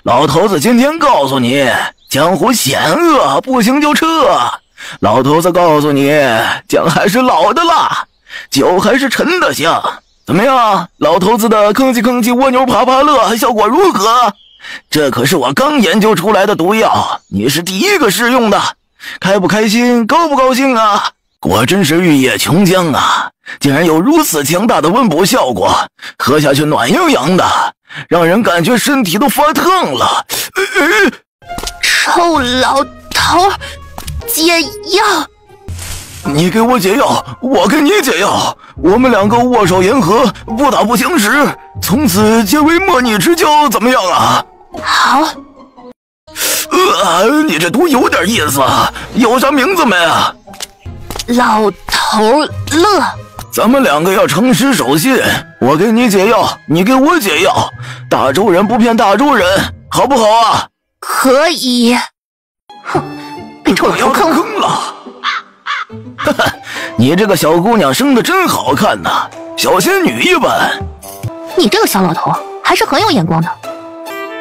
老头子今天告诉你，江湖险恶，不行就撤。老头子告诉你，姜还是老的辣，酒还是陈的香。怎么样，老头子的吭叽吭叽蜗牛爬爬乐效果如何？这可是我刚研究出来的毒药，你是第一个试用的，开不开心，高不高兴啊？果真是玉液琼浆啊，竟然有如此强大的温补效果，喝下去暖洋洋的，让人感觉身体都发烫了。臭老头，解药！你给我解药，我给你解药，我们两个握手言和，不打不相识，从此结为莫逆之交，怎么样啊？好。你这毒有点意思，有啥名字没啊？老头乐。咱们两个要诚实守信，我给你解药，你给我解药，大周人不骗大周人，好不好啊？可以。哼，被臭老头坑了。哈哈，你这个小姑娘生得真好看呐，小仙女一般。你这个小老头还是很有眼光的。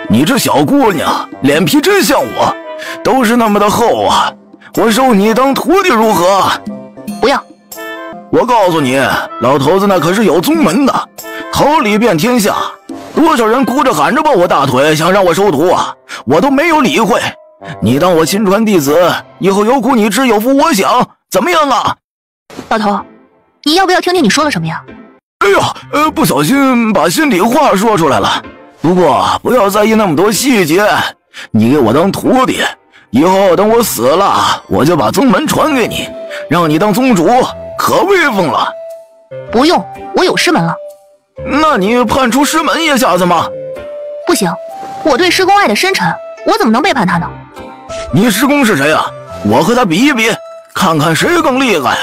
你这小姑娘脸皮真像我，都是那么的厚啊！我收你当徒弟如何？不要！我告诉你，老头子那可是有宗门的，桃李遍天下，多少人哭着喊着抱我大腿，想让我收徒啊，我都没有理会。你当我亲传弟子，以后有苦你吃，有福我享，怎么样啊？老头，你要不要听听你说了什么呀？哎呀，不小心把心里话说出来了。不过不要在意那么多细节，你给我当徒弟，以后等我死了，我就把宗门传给你，让你当宗主，可威风了。不用，我有师门了。那你叛出师门也下子吗？不行，我对师公爱得深沉，我怎么能背叛他呢？你师公是谁啊？我和他比一比，看看谁更厉害。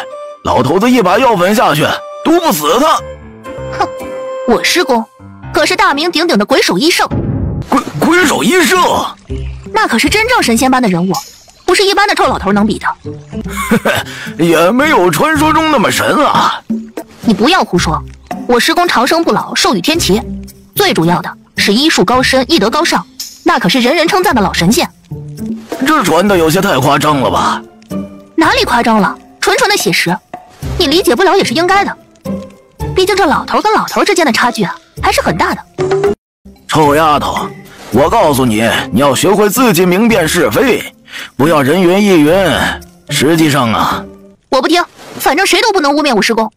老头子一把药粉下去，毒不死他。哼，我师公可是大名鼎鼎的鬼手医圣。鬼手医圣，那可是真正神仙般的人物，不是一般的臭老头能比的。也没有传说中那么神啊。你不要胡说，我师公长生不老，寿与天齐，最主要的是医术高深，医德高尚，那可是人人称赞的老神仙。这传的有些太夸张了吧？哪里夸张了，纯纯的写实，你理解不了也是应该的。毕竟这老头跟老头之间的差距啊，还是很大的。臭丫头，我告诉你，你要学会自己明辨是非，不要人云亦云。实际上啊，我不听，反正谁都不能污蔑我师公。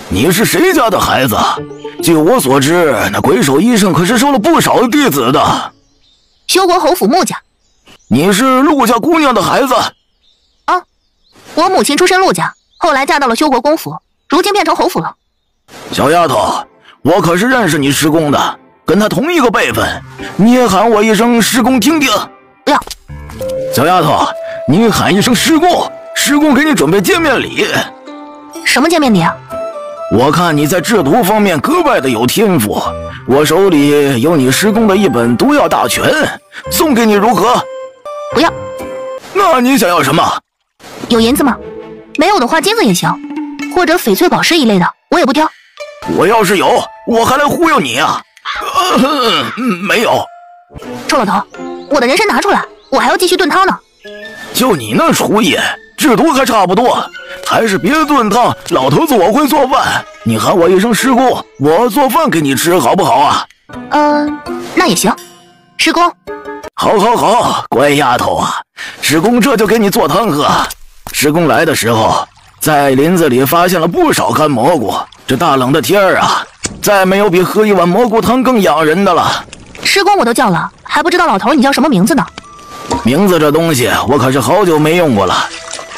你是谁家的孩子？据我所知，那鬼手医圣可是收了不少弟子的。修国侯府穆家。你是陆家姑娘的孩子？啊，我母亲出身陆家，后来嫁到了修国公府，如今变成侯府了。小丫头，我可是认识你师公的，跟他同一个辈分，你也喊我一声师公听听。不要。小丫头，你喊一声师公，师公给你准备见面礼。什么见面礼啊？我看你在制毒方面格外的有天赋，我手里有你师公的一本毒药大全，送给你如何？不要。那你想要什么？有银子吗？没有的话金子也行，或者翡翠宝石一类的，我也不挑。我要是有，我还来忽悠你啊？没有。臭老头，我的人参拿出来，我还要继续炖汤呢。就你那厨艺，制毒还差不多，还是别炖汤。老头子我会做饭，你喊我一声师公，我做饭给你吃，好不好啊？那也行。师公。好，乖丫头啊，师公这就给你做汤喝。施工来的时候，在林子里发现了不少干蘑菇。这大冷的天儿啊，再没有比喝一碗蘑菇汤更养人的了。施工我都叫了，还不知道老头你叫什么名字呢？名字这东西，我可是好久没用过了。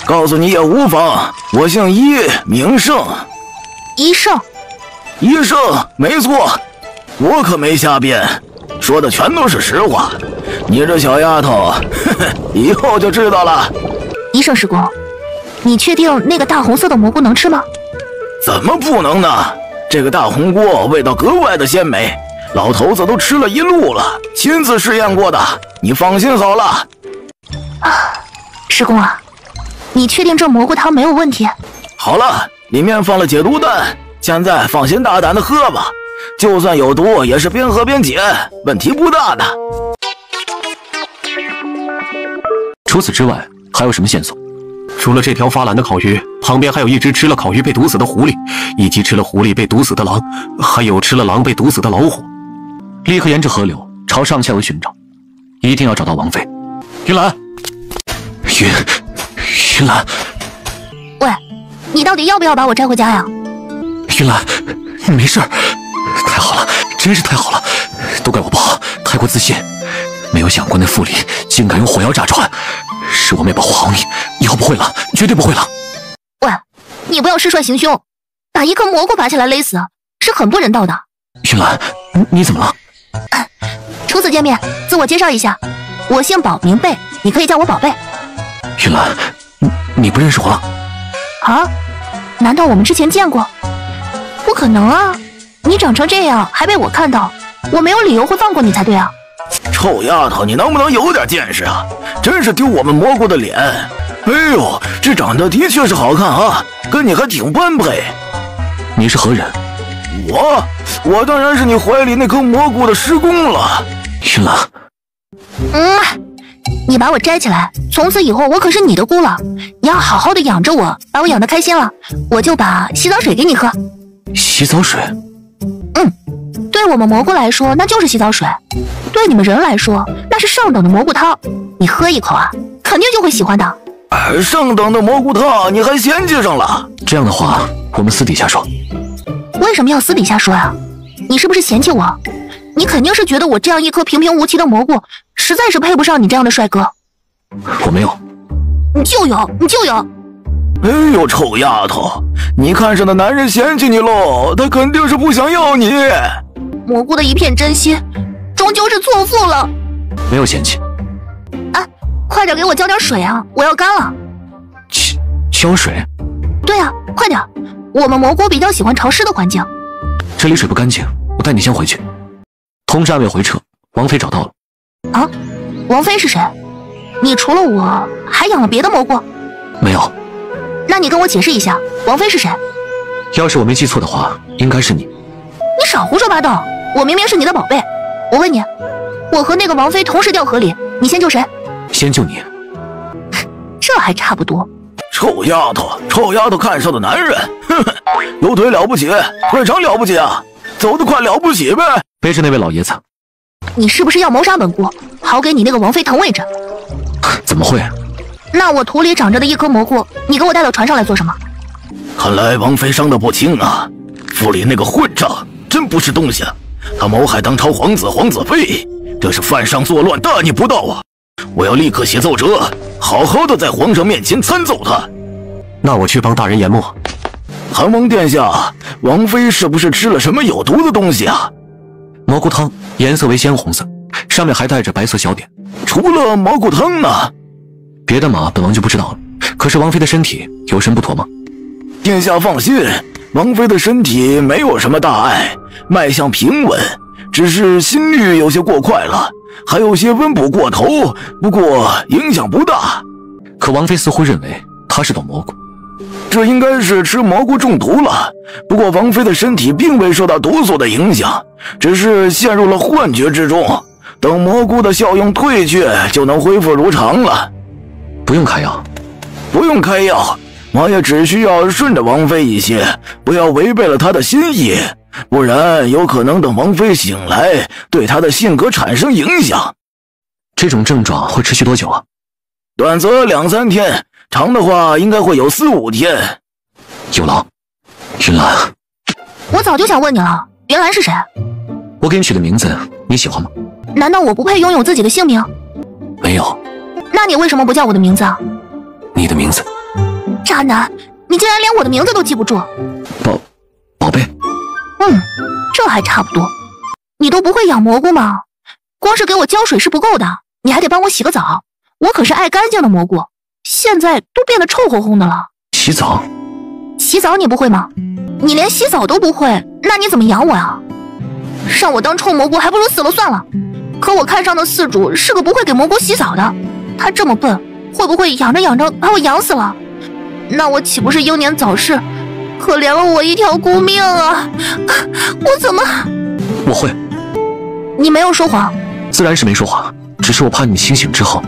告诉你也无妨，我姓伊，名胜。医生。医生，没错，我可没瞎编，说的全都是实话。你这小丫头，以后就知道了。医生施工，你确定那个大红色的蘑菇能吃吗？怎么不能呢？这个大红菇味道格外的鲜美，老头子都吃了一路了，亲自试验过的，你放心好了。啊，施工啊，你确定这蘑菇汤没有问题？好了，里面放了解毒丹，现在放心大胆的喝吧，就算有毒也是边喝边解，问题不大的。除此之外还有什么线索？除了这条发蓝的烤鱼，旁边还有一只吃了烤鱼被毒死的狐狸，以及吃了狐狸被毒死的狼，还有吃了狼被毒死的老虎。立刻沿着河流朝上下游寻找，一定要找到王妃。云兰，云兰，喂，你到底要不要把我摘回家呀？云兰，你没事，太好了，真是太好了，都怪我不好，太过自信，没有想过那妇里竟敢用火药炸船，是我没保护好你，以后不会了，绝对不会了。喂，你不要失帅行凶，把一颗蘑菇拔起来勒死，是很不人道的。云兰，你怎么了？初次见面，自我介绍一下，我姓宝名贝，你可以叫我宝贝。云兰，你不认识我了？啊？难道我们之前见过？不可能啊！你长成这样还被我看到，我没有理由会放过你才对啊！臭丫头，你能不能有点见识啊？真是丢我们蘑菇的脸！哎呦，这长得的确是好看啊，跟你还挺般配。你是何人？我当然是你怀里那颗蘑菇的施工了。云兰，你把我摘起来，从此以后我可是你的菇了。你要好好的养着我，把我养得开心了，我就把洗澡水给你喝。洗澡水？对我们蘑菇来说那就是洗澡水，对你们人来说那是上等的蘑菇汤。你喝一口啊，肯定就会喜欢的。上等的蘑菇汤你还嫌弃上了？这样的话我们私底下说。为什么要私底下说呀？你是不是嫌弃我？你肯定是觉得我这样一颗平平无奇的蘑菇实在是配不上你这样的帅哥。我没有。你就有。哎呦，臭丫头，你看上的男人嫌弃你喽，他肯定是不想要你。蘑菇的一片真心终究是错付了。没有嫌弃。快点给我浇点水啊，我要干了。浇水？对啊，快点，我们蘑菇比较喜欢潮湿的环境。这里水不干净，我带你先回去。通知暗卫回撤，王妃找到了。啊？王妃是谁？你除了我还养了别的蘑菇？没有。那你跟我解释一下，王妃是谁？要是我没记错的话，应该是你。你少胡说八道，我明明是你的宝贝。我问你，我和那个王妃同时掉河里，你先救谁？先救你。这还差不多。臭丫头看上的男人，有腿了不起，腿长了不起啊，走得快了不起呗。背着那位老爷子。你是不是要谋杀本菇，好给你那个王妃腾位置？怎么会？那我土里长着的一颗蘑菇，你给我带到船上来做什么？看来王妃伤得不轻啊，府里那个混账真不是东西，他谋害当朝皇子皇子妃，这是犯上作乱，大逆不道啊！我要立刻写奏折，好好的在皇上面前参奏他。那我去帮大人研墨。韩王殿下，王妃是不是吃了什么有毒的东西啊？蘑菇汤颜色为鲜红色，上面还带着白色小点。除了蘑菇汤呢？别的嘛，本王就不知道了。可是王妃的身体有什么不妥吗？殿下放心，王妃的身体没有什么大碍，脉象平稳，只是心率有些过快了，还有些温补过头，不过影响不大。可王妃似乎认为她是懂蘑菇，这应该是吃蘑菇中毒了。不过王妃的身体并未受到毒素的影响，只是陷入了幻觉之中，等蘑菇的效用退去，就能恢复如常了。不用开药？不用开药，王爷只需要顺着王妃一些，不要违背了她的心意，不然有可能等王妃醒来，对她的性格产生影响。这种症状会持续多久啊？短则2-3天，长的话应该会有4、5天。有了，云兰。我早就想问你了，云兰是谁？我给你取的名字，你喜欢吗？难道我不配拥有自己的姓名？没有。那你为什么不叫我的名字啊？你的名字。渣男，你竟然连我的名字都记不住。宝贝。这还差不多。你都不会养蘑菇吗？光是给我浇水是不够的，你还得帮我洗个澡。我可是爱干净的蘑菇，现在都变得臭烘烘的了。洗澡？洗澡你不会吗？你连洗澡都不会，那你怎么养我呀？让我当臭蘑菇还不如死了算了。可我看上的饲主是个不会给蘑菇洗澡的，他这么笨，会不会养着养着把我养死了？那我岂不是英年早逝，可怜了我一条孤命啊！我怎么……我会。你没有说谎？自然是没说谎，只是我怕你清醒之后。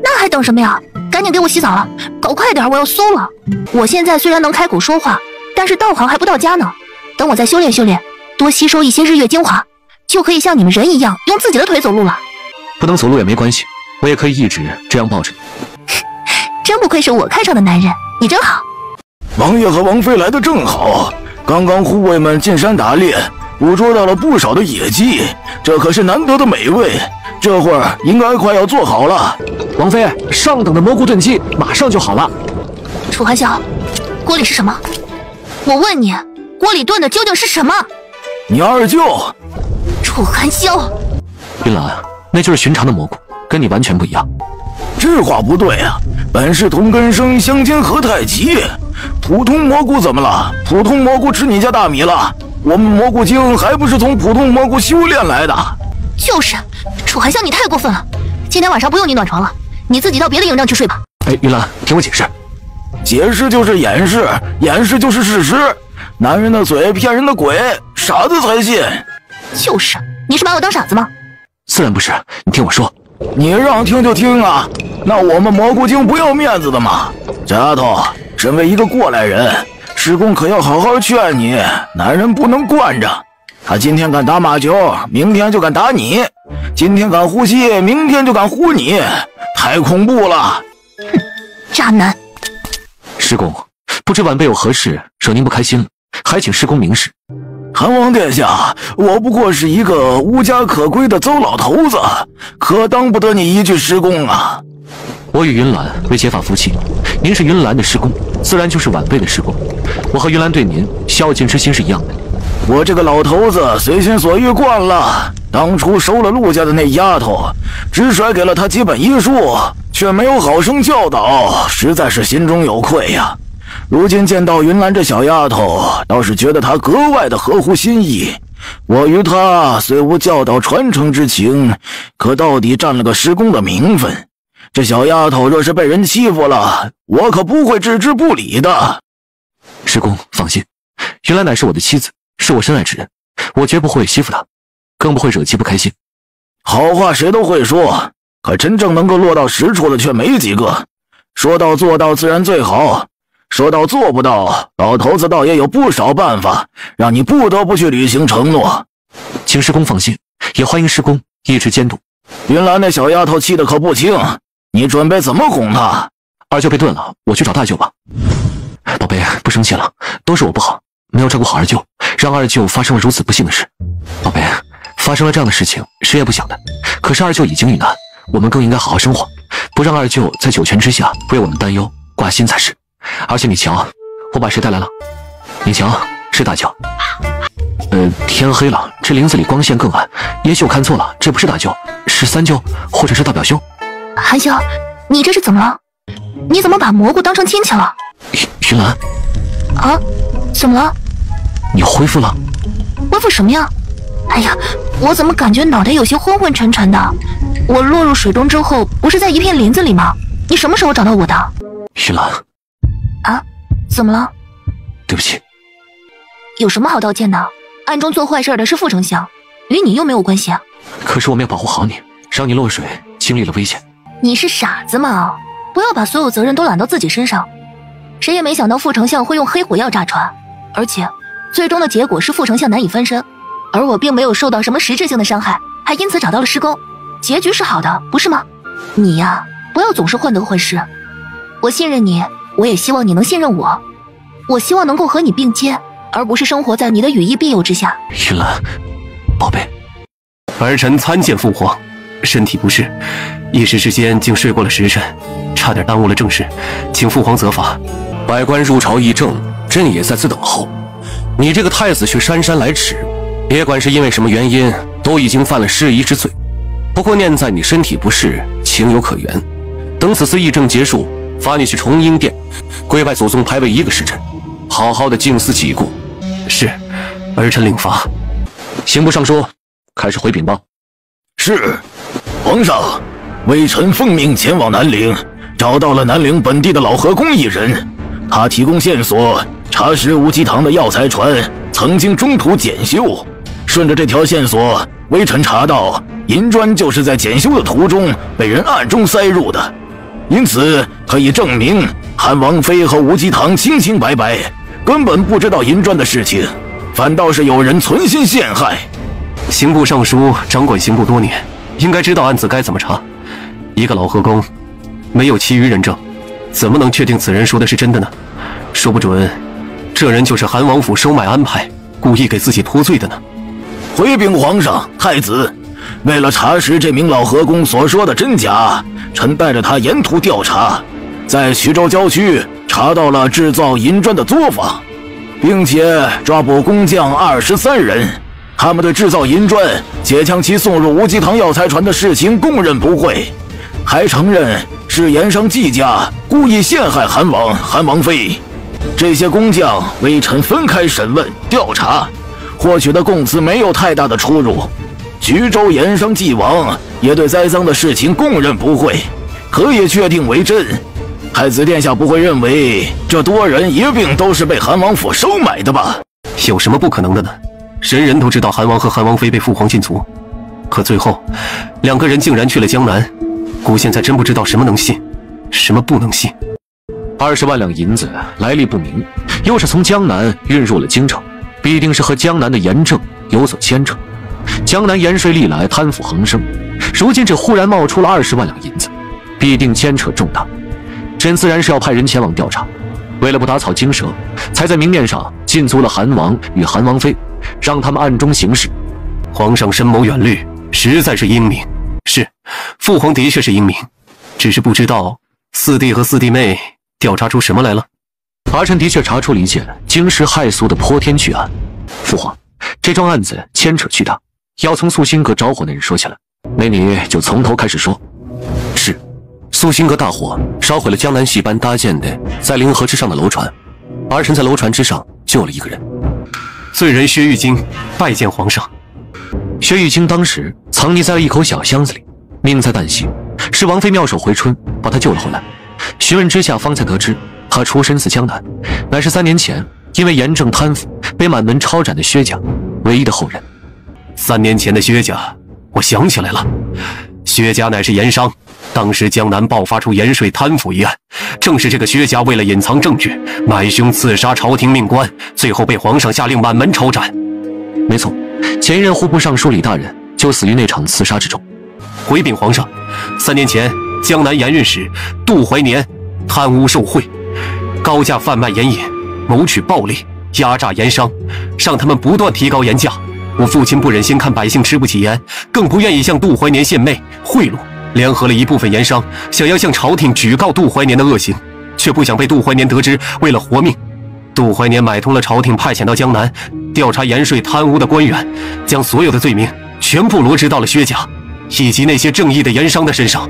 那还等什么呀？赶紧给我洗澡了，搞快点，我要馊了。我现在虽然能开口说话，但是道行还不到家呢。等我再修炼修炼，多吸收一些日月精华，就可以像你们人一样用自己的腿走路了。不能走路也没关系，我也可以一直这样抱着你。真不愧是我看上的男人，你真好。王爷和王妃来得正好，刚刚护卫们进山打猎，捕捉到了不少的野鸡，这可是难得的美味。这会儿应该快要做好了。王妃，上等的蘑菇炖鸡马上就好了。楚寒晓，锅里是什么？我问你，锅里炖的究竟是什么？你二舅。楚寒晓。云兰，那就是寻常的蘑菇，跟你完全不一样。这话不对啊，本是同根生，相煎何太急。普通蘑菇怎么了？普通蘑菇吃你家大米了？我们蘑菇精还不是从普通蘑菇修炼来的？就是，楚寒晓你太过分了。今天晚上不用你暖床了，你自己到别的营帐去睡吧。哎，云兰，听我解释。解释就是掩饰，掩饰就是事实。男人的嘴骗人的鬼，傻子才信。就是，你是把我当傻子吗？自然不是，你听我说。你让听就听啊，那我们蘑菇精不要面子的嘛。丫头，身为一个过来人，师公可要好好劝你，男人不能惯着。他今天敢打马球，明天就敢打你；今天敢呼吸，明天就敢呼你，太恐怖了。哼，渣男。师公，不知晚辈有何事惹您不开心了，还请师公明示。韩王殿下，我不过是一个无家可归的糟老头子，可当不得你一句师公啊。我与云兰为结发夫妻，您是云兰的师公，自然就是晚辈的师公。我和云兰对您孝敬之心是一样的。我这个老头子随心所欲惯了，当初收了陆家的那丫头，只甩给了他几本医书，却没有好生教导，实在是心中有愧呀。如今见到云兰这小丫头，倒是觉得她格外的合乎心意。我与她虽无教导传承之情，可到底占了个师公的名分。这小丫头若是被人欺负了，我可不会置之不理的。师公放心，云兰乃是我的妻子，是我深爱之人，我绝不会欺负她，更不会惹其不开心。好话谁都会说，可真正能够落到实处的却没几个。说到做到自然最好，说到做不到，老头子倒也有不少办法，让你不得不去履行承诺。请师公放心，也欢迎师公一直监督。云兰那小丫头气得可不轻，你准备怎么哄她？二舅被炖了，我去找大舅吧。宝贝，不生气了，都是我不好，没有照顾好二舅，让二舅发生了如此不幸的事。宝贝，发生了这样的事情，谁也不想的。可是二舅已经遇难，我们更应该好好生活，不让二舅在九泉之下为我们担忧挂心才是。而且你瞧，我把谁带来了？你瞧，是大舅。天黑了，这林子里光线更暗，也许我看错了，这不是大舅，是三舅，或者是大表兄。韩萧，你这是怎么了？你怎么把蘑菇当成亲戚了？云兰，啊，怎么了？你恢复了？恢复什么呀？哎呀，我怎么感觉脑袋有些昏昏沉沉的？我落入水中之后，不是在一片林子里吗？你什么时候找到我的？云兰。啊，怎么了？对不起。有什么好道歉的？暗中做坏事的是副丞相，与你又没有关系啊。可是我没有保护好你，让你落水，经历了危险。你是傻子吗？不要把所有责任都揽到自己身上。谁也没想到副丞相会用黑火药炸船，而且最终的结果是副丞相难以翻身，而我并没有受到什么实质性的伤害，还因此找到了师公，结局是好的，不是吗？你呀，不要总是患得患失。我信任你，我也希望你能信任我。我希望能够和你并肩，而不是生活在你的羽翼庇佑之下。云兰，宝贝，儿臣参见父皇，身体不适，一时之间竟睡过了时辰，差点耽误了正事，请父皇责罚。百官入朝议政，朕也在此等候。你这个太子去姗姗来迟，别管是因为什么原因，都已经犯了失仪之罪。不过念在你身体不适，情有可原。等此次议政结束，罚你去崇英殿跪拜祖宗牌位1个时辰，好好的静思己过。是，儿臣领罚。刑部尚书，开始回禀报。是，皇上，微臣奉命前往南陵，找到了南陵本地的老河工一人，他提供线索，查实无极堂的药材船曾经中途检修。顺着这条线索，微臣查到银砖就是在检修的途中被人暗中塞入的，因此可以证明韩王妃和无极堂清清白白，根本不知道银砖的事情，反倒是有人存心陷害。刑部尚书掌管刑部多年，应该知道案子该怎么查。一个老河工，没有其余人证，怎么能确定此人说的是真的呢？说不准，这人就是韩王府收买安排，故意给自己脱罪的呢。回禀皇上，太子，为了查实这名老河工所说的真假，臣带着他沿途调查，在衢州郊区查到了制造银砖的作坊，并且抓捕工匠23人。他们对制造银砖且将其送入无极堂药材船的事情供认不讳，还承认是盐商季家故意陷害韩王妃。这些工匠微臣分开审问调查，获取的供词没有太大的出入。衢州盐商季王也对栽赃的事情供认不讳，可以确定为真。太子殿下不会认为这多人一并都是被韩王府收买的吧？有什么不可能的呢？人人都知道韩王和韩王妃被父皇禁足，可最后2个人竟然去了江南，古现在真不知道什么能信，什么不能信。20万两银子来历不明，又是从江南运入了京城，必定是和江南的盐政有所牵扯。江南盐税历来贪腐横生，如今这忽然冒出了20万两银子，必定牵扯重大。朕自然是要派人前往调查，为了不打草惊蛇，才在明面上禁足了韩王与韩王妃，让他们暗中行事。皇上深谋远虑，实在是英明。是，父皇的确是英明，只是不知道四弟和四弟妹调查出什么来了。儿臣的确查出了一件惊世骇俗的泼天巨案。父皇，这桩案子牵扯巨大，要从素心阁着火那人说起来，那你就从头开始说。是，素心阁大火烧毁了江南戏班搭建的在灵河之上的楼船，儿臣在楼船之上救了一个人。罪人薛玉京拜见皇上。薛玉京当时藏匿在了一口小箱子里，命在旦夕，是王妃妙手回春把他救了回来。询问之下，方才得知他出身自江南，乃是3年前因为严正贪腐被满门抄斩的薛家唯一的后人。3年前的薛家，我想起来了，薛家乃是盐商，当时江南爆发出盐税贪腐一案，正是这个薛家为了隐藏证据，买凶刺杀朝廷命官，最后被皇上下令满门抄斩。没错，前一任户部尚书李大人就死于那场刺杀之中。回禀皇上，3年前江南盐运使杜怀年贪污受贿，高价贩卖盐引，谋取暴利，压榨盐商，让他们不断提高盐价。我父亲不忍心看百姓吃不起盐，更不愿意向杜怀年献媚贿赂，联合了一部分盐商，想要向朝廷举告杜怀年的恶行，却不想被杜怀年得知。为了活命，杜怀年买通了朝廷派遣到江南调查盐税贪污的官员，将所有的罪名全部罗织到了薛家以及那些正义的盐商的身上。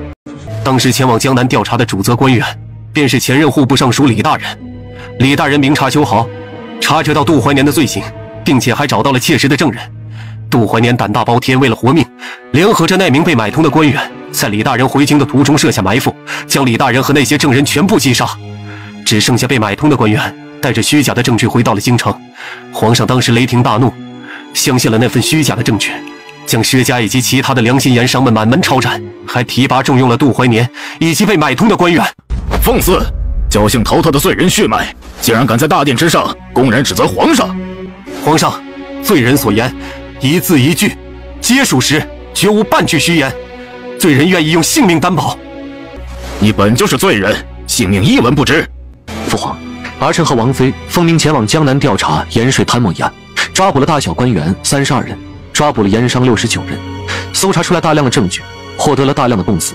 当时前往江南调查的主责官员便是前任户部尚书李大人。李大人明察秋毫，察觉到杜怀年的罪行，并且还找到了切实的证人。杜怀年胆大包天，为了活命，联合着那名被买通的官员，在李大人回京的途中设下埋伏，将李大人和那些证人全部击杀。只剩下被买通的官员带着虚假的证据回到了京城。皇上当时雷霆大怒，相信了那份虚假的证据，将薛家以及其他的良心盐商们满门抄斩，还提拔重用了杜怀年以及被买通的官员。放肆！侥幸逃脱的罪人血脉，竟然敢在大殿之上公然指责皇上！皇上，罪人所言一字一句皆属实，绝无半句虚言，罪人愿意用性命担保。你本就是罪人，性命一文不值。父皇，儿臣和王妃奉命前往江南调查盐税贪墨一案，抓捕了大小官员32人，抓捕了盐商69人，搜查出来大量的证据，获得了大量的供词。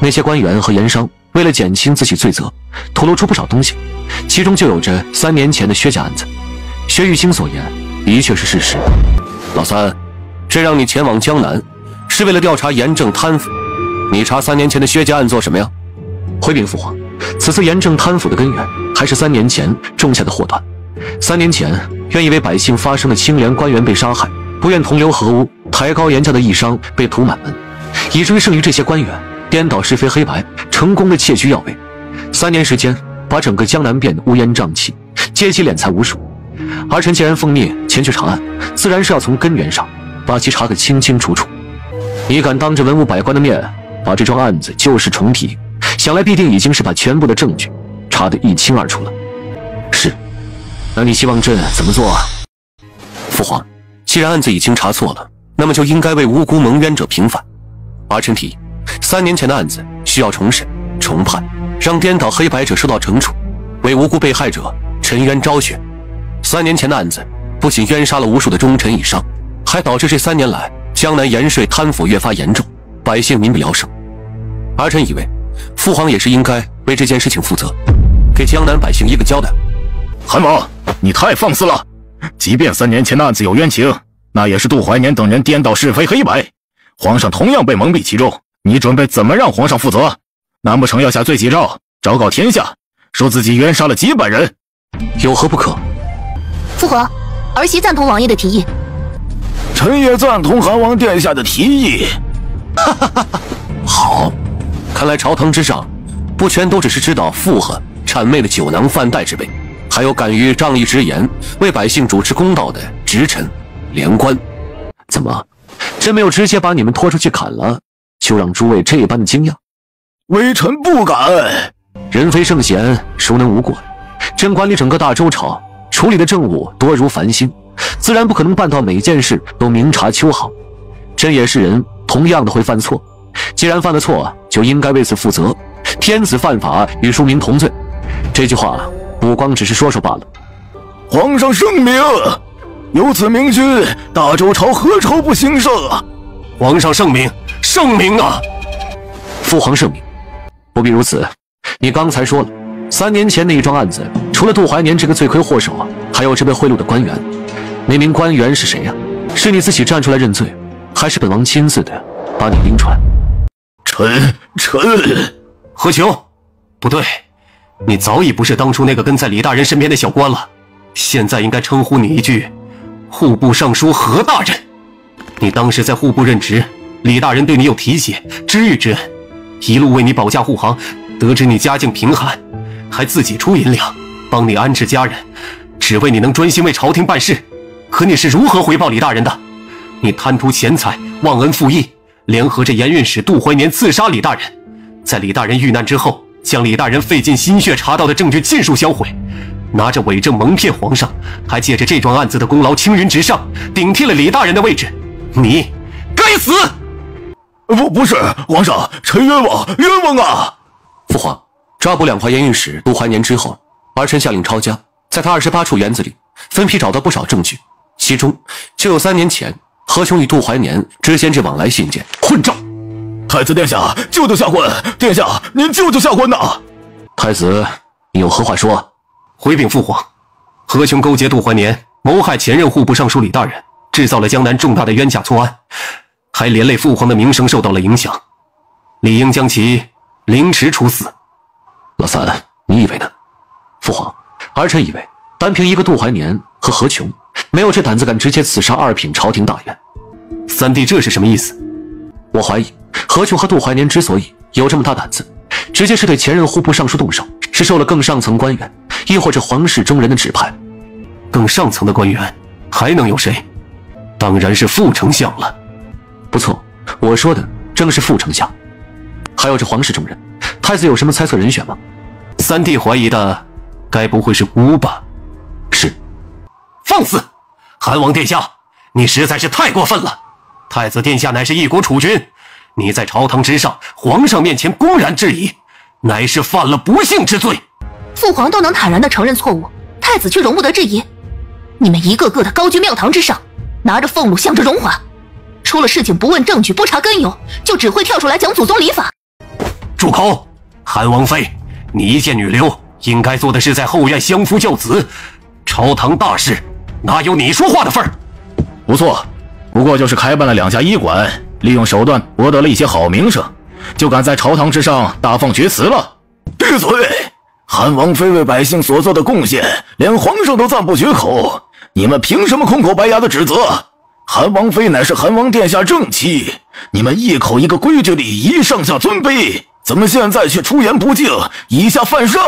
那些官员和盐商为了减轻自己罪责，吐露出不少东西，其中就有着3年前的薛家案子。薛玉清所言的确是事实。老三，这让你前往江南，是为了调查盐政贪腐。你查3年前的薛家案做什么呀？回禀父皇，此次盐政贪腐的根源还是3年前种下的祸端。3年前，愿意为百姓发声的清廉官员被杀害，不愿同流合污、抬高盐价的义商被屠满门，以至于剩余这些官员颠倒是非黑白，成功的窃居要位。3年时间，把整个江南变得乌烟瘴气，阶级敛财无数。儿臣既然奉命前去查案，自然是要从根源上把其查个清清楚楚。你敢当着文武百官的面把这桩案子旧事重提，想来必定已经是把全部的证据查得一清二楚了。是，那你希望朕怎么做啊？父皇，既然案子已经查错了，那么就应该为无辜蒙冤者平反。儿臣提议，3年前的案子需要重审、重判，让颠倒黑白者受到惩处，为无辜被害者沉冤昭雪。3年前的案子不仅冤杀了无数的忠臣义商，还导致这3年来江南盐税贪腐越发严重，百姓民不聊生。儿臣以为，父皇也是应该为这件事情负责，给江南百姓一个交代。韩王，你太放肆了！即便3年前的案子有冤情，那也是杜怀年等人颠倒是非黑白，皇上同样被蒙蔽其中。你准备怎么让皇上负责？难不成要下罪己诏，昭告天下，说自己冤杀了几百人？有何不可？父皇，儿媳赞同王爷的提议。臣也赞同韩王殿下的提议。哈哈哈！好，看来朝堂之上，不全都只是知道附和谄媚的酒囊饭袋之辈，还有敢于仗义直言、为百姓主持公道的直臣、廉官。怎么，朕没有直接把你们拖出去砍了，就让诸位这般的惊讶？微臣不敢。人非圣贤，孰能无过？朕管理整个大周朝，处理的政务多如繁星，自然不可能办到每件事都明察秋毫。朕也是人，同样的会犯错。既然犯了错，就应该为此负责。天子犯法，与庶民同罪。这句话不光只是说说罢了。皇上圣明，有此明君，大周朝何朝不兴盛啊！皇上圣明，圣明啊！父皇圣明。不必如此，你刚才说了，3年前那一桩案子，除了杜怀年这个罪魁祸首，还有这被贿赂的官员。那名官员是谁呀？是你自己站出来认罪，还是本王亲自的把你拎出来？臣何琼，不对，你早已不是当初那个跟在李大人身边的小官了，现在应该称呼你一句户部尚书何大人。你当时在户部任职，李大人对你有提携知遇之恩，一路为你保驾护航，得知你家境贫寒，还自己出银两帮你安置家人，只为你能专心为朝廷办事。可你是如何回报李大人的？你贪图钱财，忘恩负义，联合着盐运使杜怀年刺杀李大人，在李大人遇难之后，将李大人费尽心血查到的证据尽数销毁，拿着伪证蒙骗皇上，还借着这桩案子的功劳青云直上，顶替了李大人的位置。你该死！不是，皇上，臣冤枉，冤枉啊！父皇，抓捕两淮盐运使杜怀年之后，儿臣下令抄家，在他28处园子里分批找到不少证据，其中就有3年前何琼与杜怀年之间这往来信件。混账！太子殿下，救救下官！殿下，您救救下官呐！太子，你有何话说？回禀父皇，何琼勾结杜怀年，谋害前任户部尚书李大人，制造了江南重大的冤假错案，还连累父皇的名声受到了影响，理应将其凌迟处死。老三，你以为呢？父皇，儿臣以为单凭一个杜怀年和何琼，没有这胆子敢直接刺杀2品朝廷大员。三弟，这是什么意思？我怀疑何琼和杜怀年之所以有这么大胆子，直接是对前任户部尚书动手，是受了更上层官员亦或者皇室中人的指派。更上层的官员还能有谁？当然是副丞相了。不错，我说的正是副丞相。还有这皇室中人，太子有什么猜测人选吗？三弟怀疑的该不会是乌吧？是。放肆！韩王殿下，你实在是太过分了！太子殿下乃是一国储君，你在朝堂之上，皇上面前公然质疑，乃是犯了不幸之罪。父皇都能坦然地承认错误，太子却容不得质疑。你们一个个的高居庙堂之上，拿着俸禄想着荣华，出了事情不问证据不查根由，就只会跳出来讲祖宗礼法。住口！韩王妃，你一介女流，应该做的是在后院相夫教子，朝堂大事哪有你说话的份儿？不错，不过就是开办了2家医馆，利用手段博得了一些好名声，就敢在朝堂之上大放厥词了。闭嘴！韩王妃为百姓所做的贡献，连皇上都赞不绝口，你们凭什么空口白牙的指责？韩王妃乃是韩王殿下正妻，你们一口一个规矩礼仪，上下尊卑，怎么现在却出言不敬，以下犯上？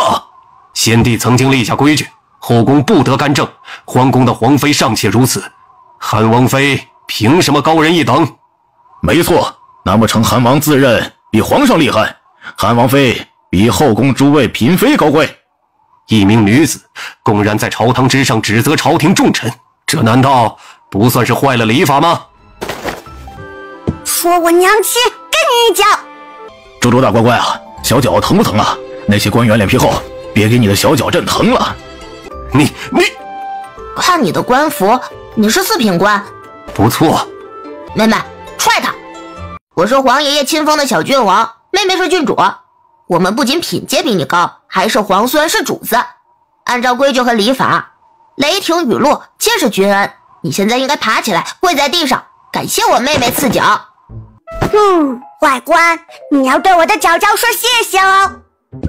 先帝曾经立下规矩，后宫不得干政，皇宫的皇妃尚且如此，韩王妃凭什么高人一等？没错，难不成韩王自认比皇上厉害？韩王妃比后宫诸位嫔妃高贵？一名女子公然在朝堂之上指责朝廷重臣，这难道不算是坏了礼法吗？说我娘亲，给你一脚！周大乖乖啊，小脚疼不疼啊？那些官员脸皮厚，别给你的小脚震疼了。你看你的官服，你是4品官，不错。妹妹，踹他！我是皇爷爷亲封的小郡王，妹妹是郡主。我们不仅品阶比你高，还是皇孙，是主子。按照规矩和礼法，雷霆雨露皆是君恩。你现在应该爬起来，跪在地上，感谢我妹妹赐脚。外官，你要对我的脚脚说谢谢哦。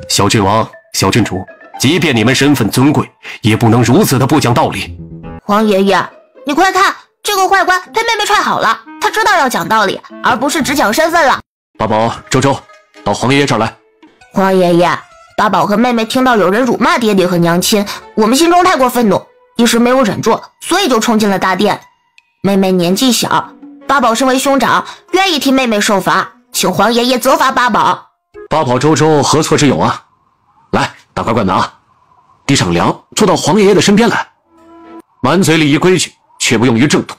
小郡王、小郡主，即便你们身份尊贵，也不能如此的不讲道理。皇爷爷，你快看，这个坏官被妹妹踹好了，他知道要讲道理，而不是只讲身份了。八宝、周周，到皇爷爷这儿来。皇爷爷，八宝和妹妹听到有人辱骂爹爹和娘亲，我们心中太过愤怒，一时没有忍住，所以就冲进了大殿。妹妹年纪小，八宝身为兄长，愿意替妹妹受罚，请皇爷爷责罚八宝。八宝、周周何错之有啊？来，大乖乖们啊，递上粮，坐到皇爷爷的身边来。满嘴礼仪规矩，却不用于正途，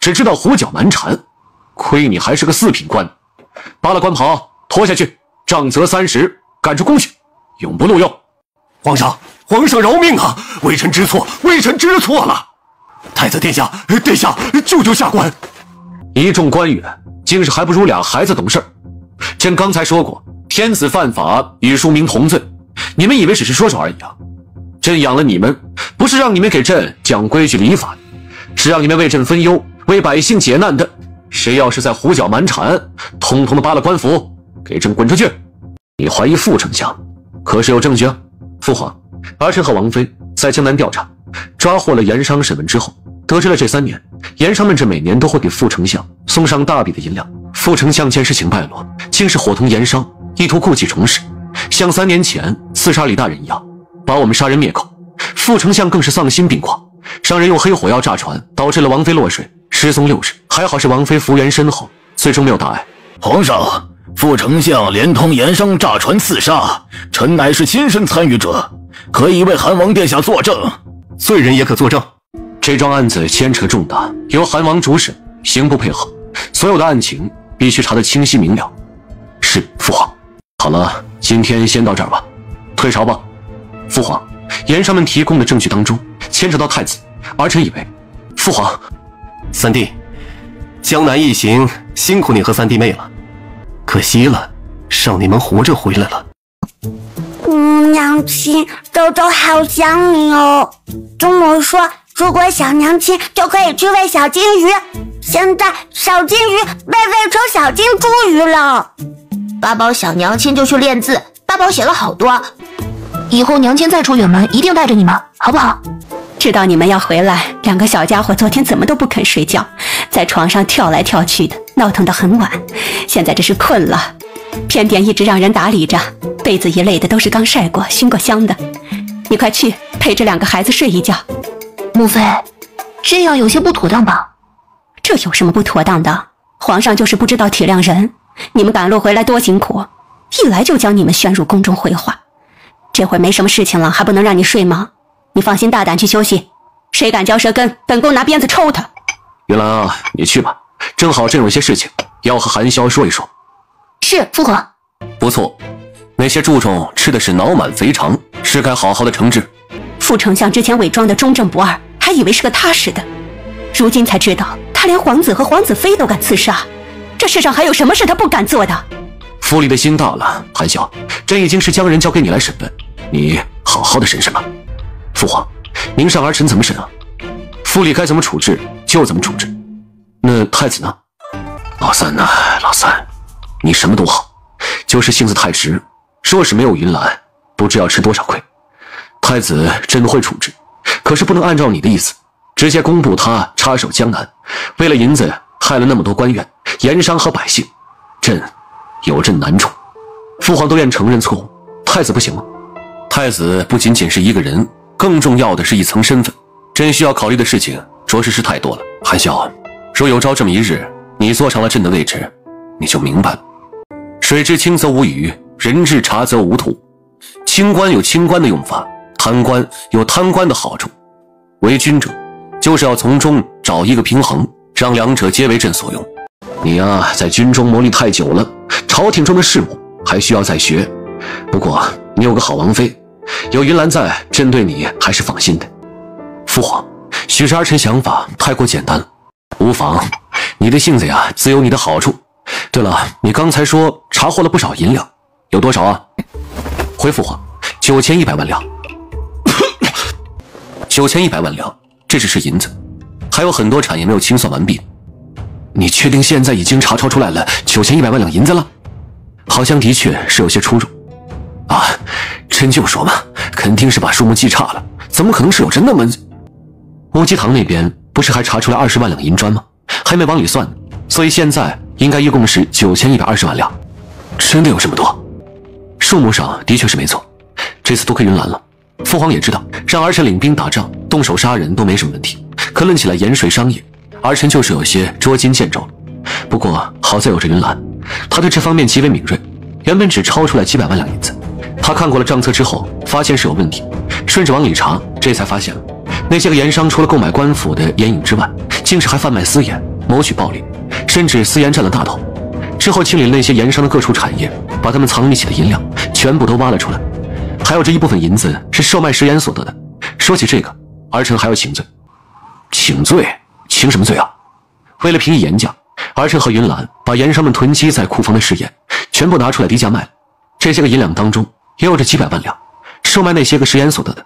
只知道胡搅蛮缠，亏你还是个4品官。扒了官袍，脱下去，杖责30，赶出宫去，永不录用。皇上饶命啊！微臣知错了。太子殿下，救下官！一众官员竟是还不如俩孩子懂事。朕刚才说过，天子犯法与庶民同罪，你们以为只是说说而已啊？朕养了你们，不是让你们给朕讲规矩礼法的，是让你们为朕分忧，为百姓解难的。谁要是在胡搅蛮缠，统统的扒了官服，给朕滚出去！你怀疑副丞相，可是有证据啊？父皇，儿臣和王妃在江南调查，抓获了盐商审问之后，得知了这3年，盐商们这每年都会给副丞相送上大笔的银两。副丞相见事情败落，竟是伙同盐商，意图故技重施，像3年前刺杀李大人一样，把我们杀人灭口。副丞相更是丧心病狂，商人用黑火药炸船，导致了王妃落水，失踪6日。还好是王妃福缘深厚，最终没有大碍。皇上，副丞相连同盐商炸船刺杀，臣乃是亲身参与者，可以为韩王殿下作证。罪人也可作证。这桩案子牵扯重大，由韩王主审，刑部配合，所有的案情必须查得清晰明了。是，父皇。好了，今天先到这儿吧，退朝吧。父皇，盐商们提供的证据当中牵扯到太子，儿臣以为……父皇，三弟，江南一行辛苦你和三弟妹了，可惜了，让你们活着回来了。娘亲，周周好想你哦。这么说，如果小娘亲就可以去喂小金鱼，现在小金鱼被喂成小金茱萸了。八宝想娘亲就去练字，八宝写了好多。以后娘亲再出远门，一定带着你们，好不好？知道你们要回来，两个小家伙昨天怎么都不肯睡觉，在床上跳来跳去的，闹腾得很晚。现在这是困了，偏殿一直让人打理着，被子一类的都是刚晒过、熏过香的。你快去陪着两个孩子睡一觉。母妃，这样有些不妥当吧？这有什么不妥当的？皇上就是不知道体谅人。你们赶路回来多辛苦，一来就将你们宣入宫中绘画。这会没什么事情了，还不能让你睡吗？你放心大胆去休息，谁敢嚼舌根，本宫拿鞭子抽他。云兰啊，你去吧，正好朕有些事情要和韩萧说一说。是，父皇。不错，那些蛀虫吃的是脑满肥肠，是该好好的惩治。副丞相之前伪装的忠正不二，还以为是个踏实的，如今才知道他连皇子和皇子妃都敢刺杀，这世上还有什么是他不敢做的？府里的心大了，韩笑，朕已经是将人交给你来审问，你好好的审审吧。父皇，您上儿臣怎么审啊？府里该怎么处置就怎么处置。那太子呢？老三呢？老三，你什么都好，就是性子太直，若是没有云岚，不知要吃多少亏。太子朕会处置，可是不能按照你的意思，直接公布他插手江南，为了银子害了那么多官员、盐商和百姓，朕有朕难处。父皇都愿承认错误，太子不行吗？太子不仅仅是一个人，更重要的是一层身份，朕需要考虑的事情着实是太多了。韩笑，若有朝这么一日，你坐上了朕的位置，你就明白了。水至清则无鱼，人至察则无徒。清官有清官的用法，贪官有贪官的好处。为君者，就是要从中找一个平衡，让两者皆为朕所用。你啊，在军中磨砺太久了，朝廷中的事务还需要再学。不过你有个好王妃，有云岚在，朕对你还是放心的。父皇，许是儿臣想法太过简单了。无妨，你的性子呀，自有你的好处。对了，你刚才说查获了不少银两，有多少啊？回父皇，9100万两。9100万两，这只是银子，还有很多产业没有清算完毕。你确定现在已经查抄出来了9100万两银子了？好像的确是有些出入。啊，朕就说嘛，肯定是把数目记差了，怎么可能是有着那么……乌鸡堂那边不是还查出来20万两银砖吗？还没往里算呢，所以现在应该一共是9120万两。真的有这么多？数目上的确是没错，这次多亏云岚了。父皇也知道，让儿臣领兵打仗、动手杀人都没什么问题，可论起来盐税商业，儿臣就是有些捉襟见肘了。不过好在有着云岚，他对这方面极为敏锐，原本只超出来几百万两银子，他看过了账册之后，发现是有问题，顺着往里查，这才发现了那些个盐商除了购买官府的盐引之外，竟是还贩卖私盐，谋取暴利，甚至私盐占了大头。之后清理了那些盐商的各处产业，把他们藏匿起的银两全部都挖了出来，还有这一部分银子是售卖食盐所得的。说起这个，儿臣还要请罪。请罪？请什么罪啊？为了平抑盐价，儿臣和云岚把盐商们囤积在库房的食盐全部拿出来低价卖了。这些个银两当中也有着几百万两，售卖那些个食盐所得的。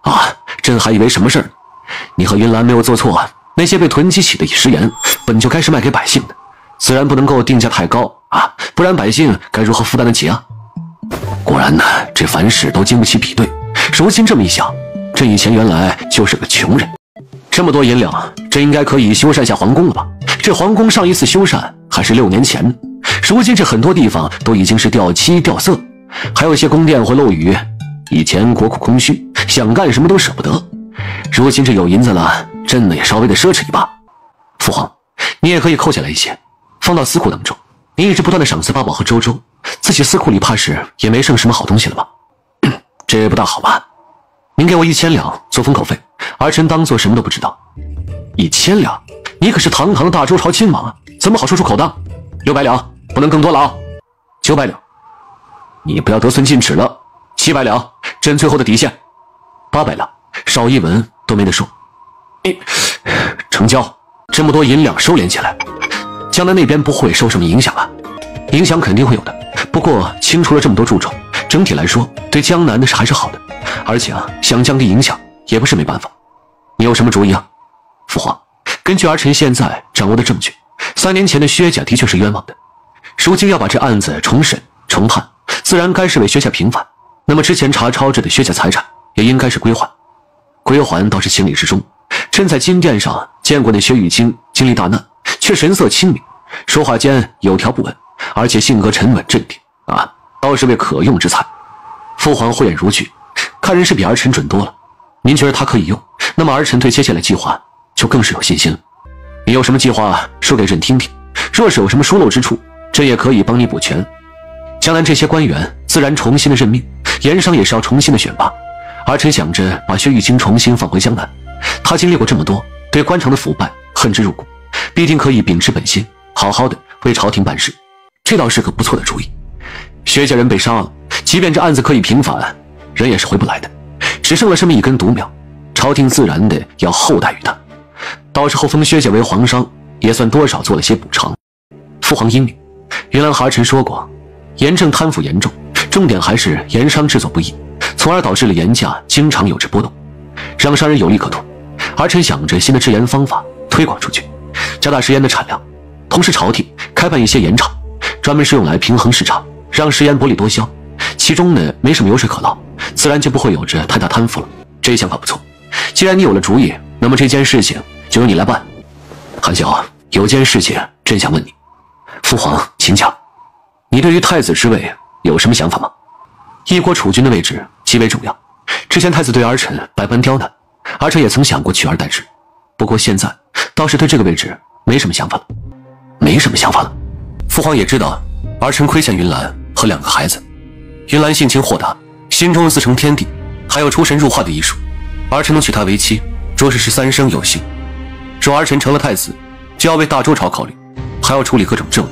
啊，朕还以为什么事儿呢？你和云岚没有做错啊，那些被囤积起的食盐本就该是卖给百姓的，自然不能够定价太高啊，不然百姓该如何负担得起啊？果然呢，这凡事都经不起比对。如今这么一想，朕以前原来就是个穷人。这么多银两，朕应该可以修缮下皇宫了吧？这皇宫上一次修缮还是6年前呢，如今这很多地方都已经是掉漆掉色，还有些宫殿会漏雨。以前国库空虚，想干什么都舍不得，如今这有银子了，朕呢也稍微的奢侈一把。父皇，你也可以扣下来一些，放到司库当中。你一直不断的赏赐八宝和周周，自己司库里怕是也没剩什么好东西了吧？这不大好吧？您给我1000两做封口费，儿臣当做什么都不知道。1000两？你可是堂堂的大周朝亲王啊，怎么好说出口的？600两，不能更多了啊！900两，你不要得寸进尺了。700两，朕最后的底线。800两，少一文都没得说。成交。这么多银两收敛起来，江南那边不会受什么影响啊？影响肯定会有的，不过清除了这么多蛀虫，整体来说对江南的是还是好的。而且啊，想降低影响也不是没办法。你有什么主意啊？父皇，根据儿臣现在掌握的证据，3年前的薛家的确是冤枉的，如今要把这案子重审重判，自然该是为薛家平反。那么之前查抄着的薛家财产也应该是归还，归还倒是情理之中。朕在金殿上见过那薛玉京经历大难，却神色清明，说话间有条不紊，而且性格沉稳镇定啊，倒是位可用之才。父皇慧眼如炬，看人是比儿臣准多了。您觉得他可以用，那么儿臣对接下来计划就更是有信心了。你有什么计划说给朕听听，若是有什么疏漏之处，朕也可以帮你补全。江南这些官员自然重新的任命，盐商也是要重新的选拔。儿臣想着把薛玉京重新放回江南，他经历过这么多，对官场的腐败恨之入骨，必定可以秉持本心，好好的为朝廷办事，这倒是个不错的主意。薛家人被杀了，即便这案子可以平反，人也是回不来的，只剩了这么一根独苗，朝廷自然的要厚待于他。到时候封薛家为皇商，也算多少做了些补偿。父皇英明，云兰和儿臣说过，严正贪腐严重，重点还是盐商制作不易，从而导致了盐价经常有之波动，让商人有利可图。儿臣想着新的制盐方法推广出去，加大食盐的产量，同时朝廷开办一些盐场，专门是用来平衡市场，让食盐薄利多销，其中呢没什么油水可捞，自然就不会有着太大贪腐了。这想法不错，既然你有了主意，那么这件事情就由你来办。韩晓，有件事情朕想问你。父皇，请讲。你对于太子之位有什么想法吗？一国储君的位置极为重要，之前太子对儿臣百般刁难，儿臣也曾想过取而代之，不过现在倒是对这个位置没什么想法了。没什么想法了。父皇也知道，儿臣亏欠云兰和2个孩子。云兰性情豁达，心中自成天地，还有出神入化的艺术，儿臣能娶她为妻，着实是3生有幸。若儿臣成了太子，就要为大周朝考虑，还要处理各种政务，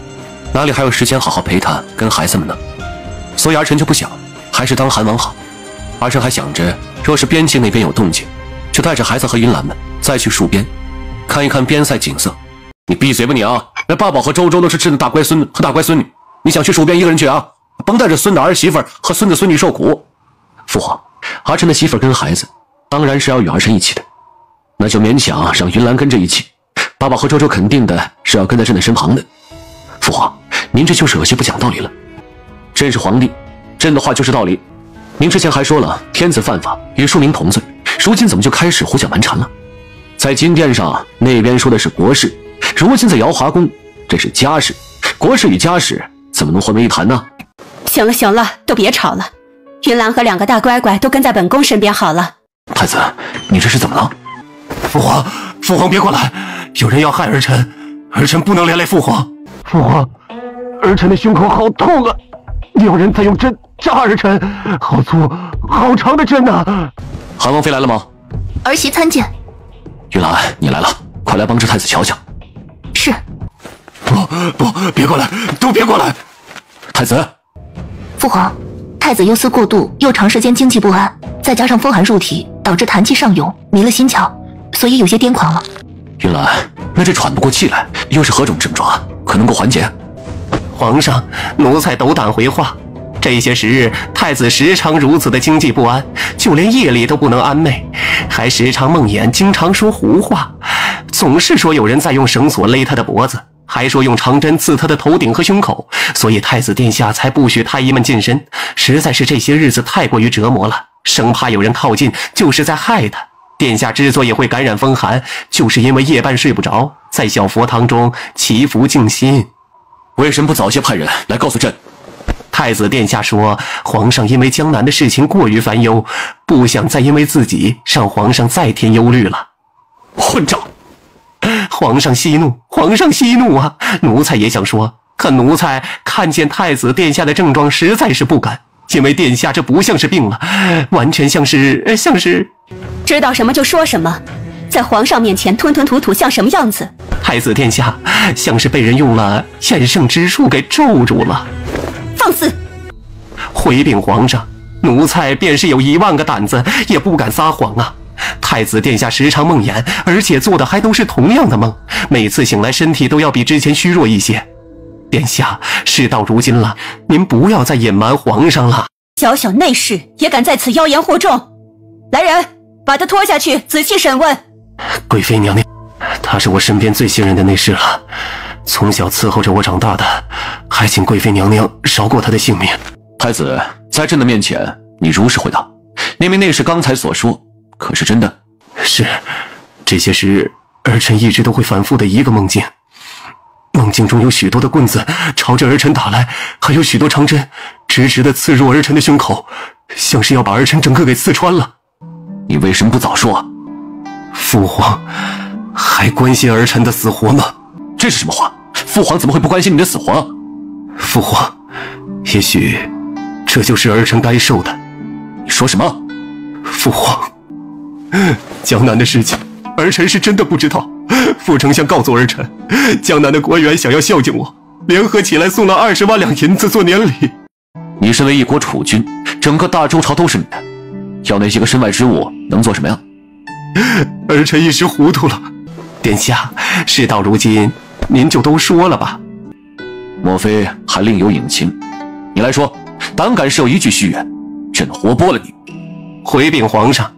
哪里还有时间好好陪她跟孩子们呢？所以儿臣就不想，还是当韩王好。儿臣还想着，若是边境那边有动静，就带着孩子和云兰们再去戍边，看一看边塞景色。你闭嘴吧你啊！那八宝和周周都是朕的大乖孙和大乖孙女，你想去戍边一个人去啊？甭带着孙子儿媳妇和孙子孙女受苦。父皇，儿臣的媳妇跟孩子当然是要与儿臣一起的，那就勉强让云兰跟着一起，八宝和周周肯定的是要跟在朕的身旁的。父皇，您这就是有些不讲道理了。朕是皇帝，朕的话就是道理。您之前还说了天子犯法与庶民同罪，如今怎么就开始胡搅蛮缠了？在金殿上那边说的是国事，如今在瑶华宫这是家事，国事与家事怎么能混为一谈呢？行了行了，都别吵了。云兰和2个大乖乖都跟在本宫身边好了。太子，你这是怎么了？父皇别过来，有人要害儿臣，儿臣不能连累父皇。父皇，儿臣的胸口好痛啊！有人在用针扎儿臣，好粗好长的针啊！韩王妃来了吗？儿媳参见。云兰，你来了，快来帮着太子瞧瞧。是。不，别过来，都别过来！太子。父皇，太子忧思过度，又长时间经济不安，再加上风寒入体，导致痰气上涌，迷了心窍，所以有些癫狂了。云兰，那这喘不过气来，又是何种症状啊？可能够缓解？皇上，奴才斗胆回话，这些时日，太子时常如此的经济不安，就连夜里都不能安寐，还时常梦魇，经常说胡话，总是说有人在用绳索勒他的脖子，还说用长针刺他的头顶和胸口，所以太子殿下才不许太医们近身，实在是这些日子太过于折磨了，生怕有人靠近就是在害他。殿下之所以会感染风寒，就是因为夜半睡不着，在小佛堂中祈福静心。为什么不早些派人来告诉朕？太子殿下说，皇上因为江南的事情过于烦忧，不想再因为自己让皇上再添忧虑了。混账！皇上息怒，皇上息怒啊！奴才也想说，可奴才看见太子殿下的症状实在是不敢，因为殿下这不像是病了，完全像是知道什么就说什么，在皇上面前吞吞吐吐像什么样子？太子殿下像是被人用了厌胜之术给咒住了。放肆！回禀皇上，奴才便是有1万个胆子也不敢撒谎啊！太子殿下时常梦魇，而且做的还都是同样的梦，每次醒来身体都要比之前虚弱一些。殿下，事到如今了，您不要再隐瞒皇上了。小小内侍也敢在此妖言惑众？来人，把他拖下去仔细审问。贵妃娘娘，他是我身边最信任的内侍了，从小伺候着我长大的，还请贵妃娘娘饶过他的性命。太子，在朕的面前，你如实回答，那名内侍刚才所说可是真的？是，这些时日，儿臣一直都会反复的一个梦境，梦境中有许多的棍子朝着儿臣打来，还有许多长针直直的刺入儿臣的胸口，像是要把儿臣整个给刺穿了。你为什么不早说？父皇还关心儿臣的死活吗？这是什么话？父皇怎么会不关心你的死活？父皇，也许这就是儿臣该受的。你说什么？父皇，江南的事情儿臣是真的不知道，副丞相告诉儿臣，江南的官员想要孝敬我，联合起来送了20万两银子做年礼。你身为一国储君，整个大周朝都是你的，要那些个身外之物能做什么呀？儿臣一时糊涂了，殿下，事到如今，您就都说了吧。莫非还另有隐情？你来说，胆敢是有一句虚言，朕活剥了你！回禀皇上，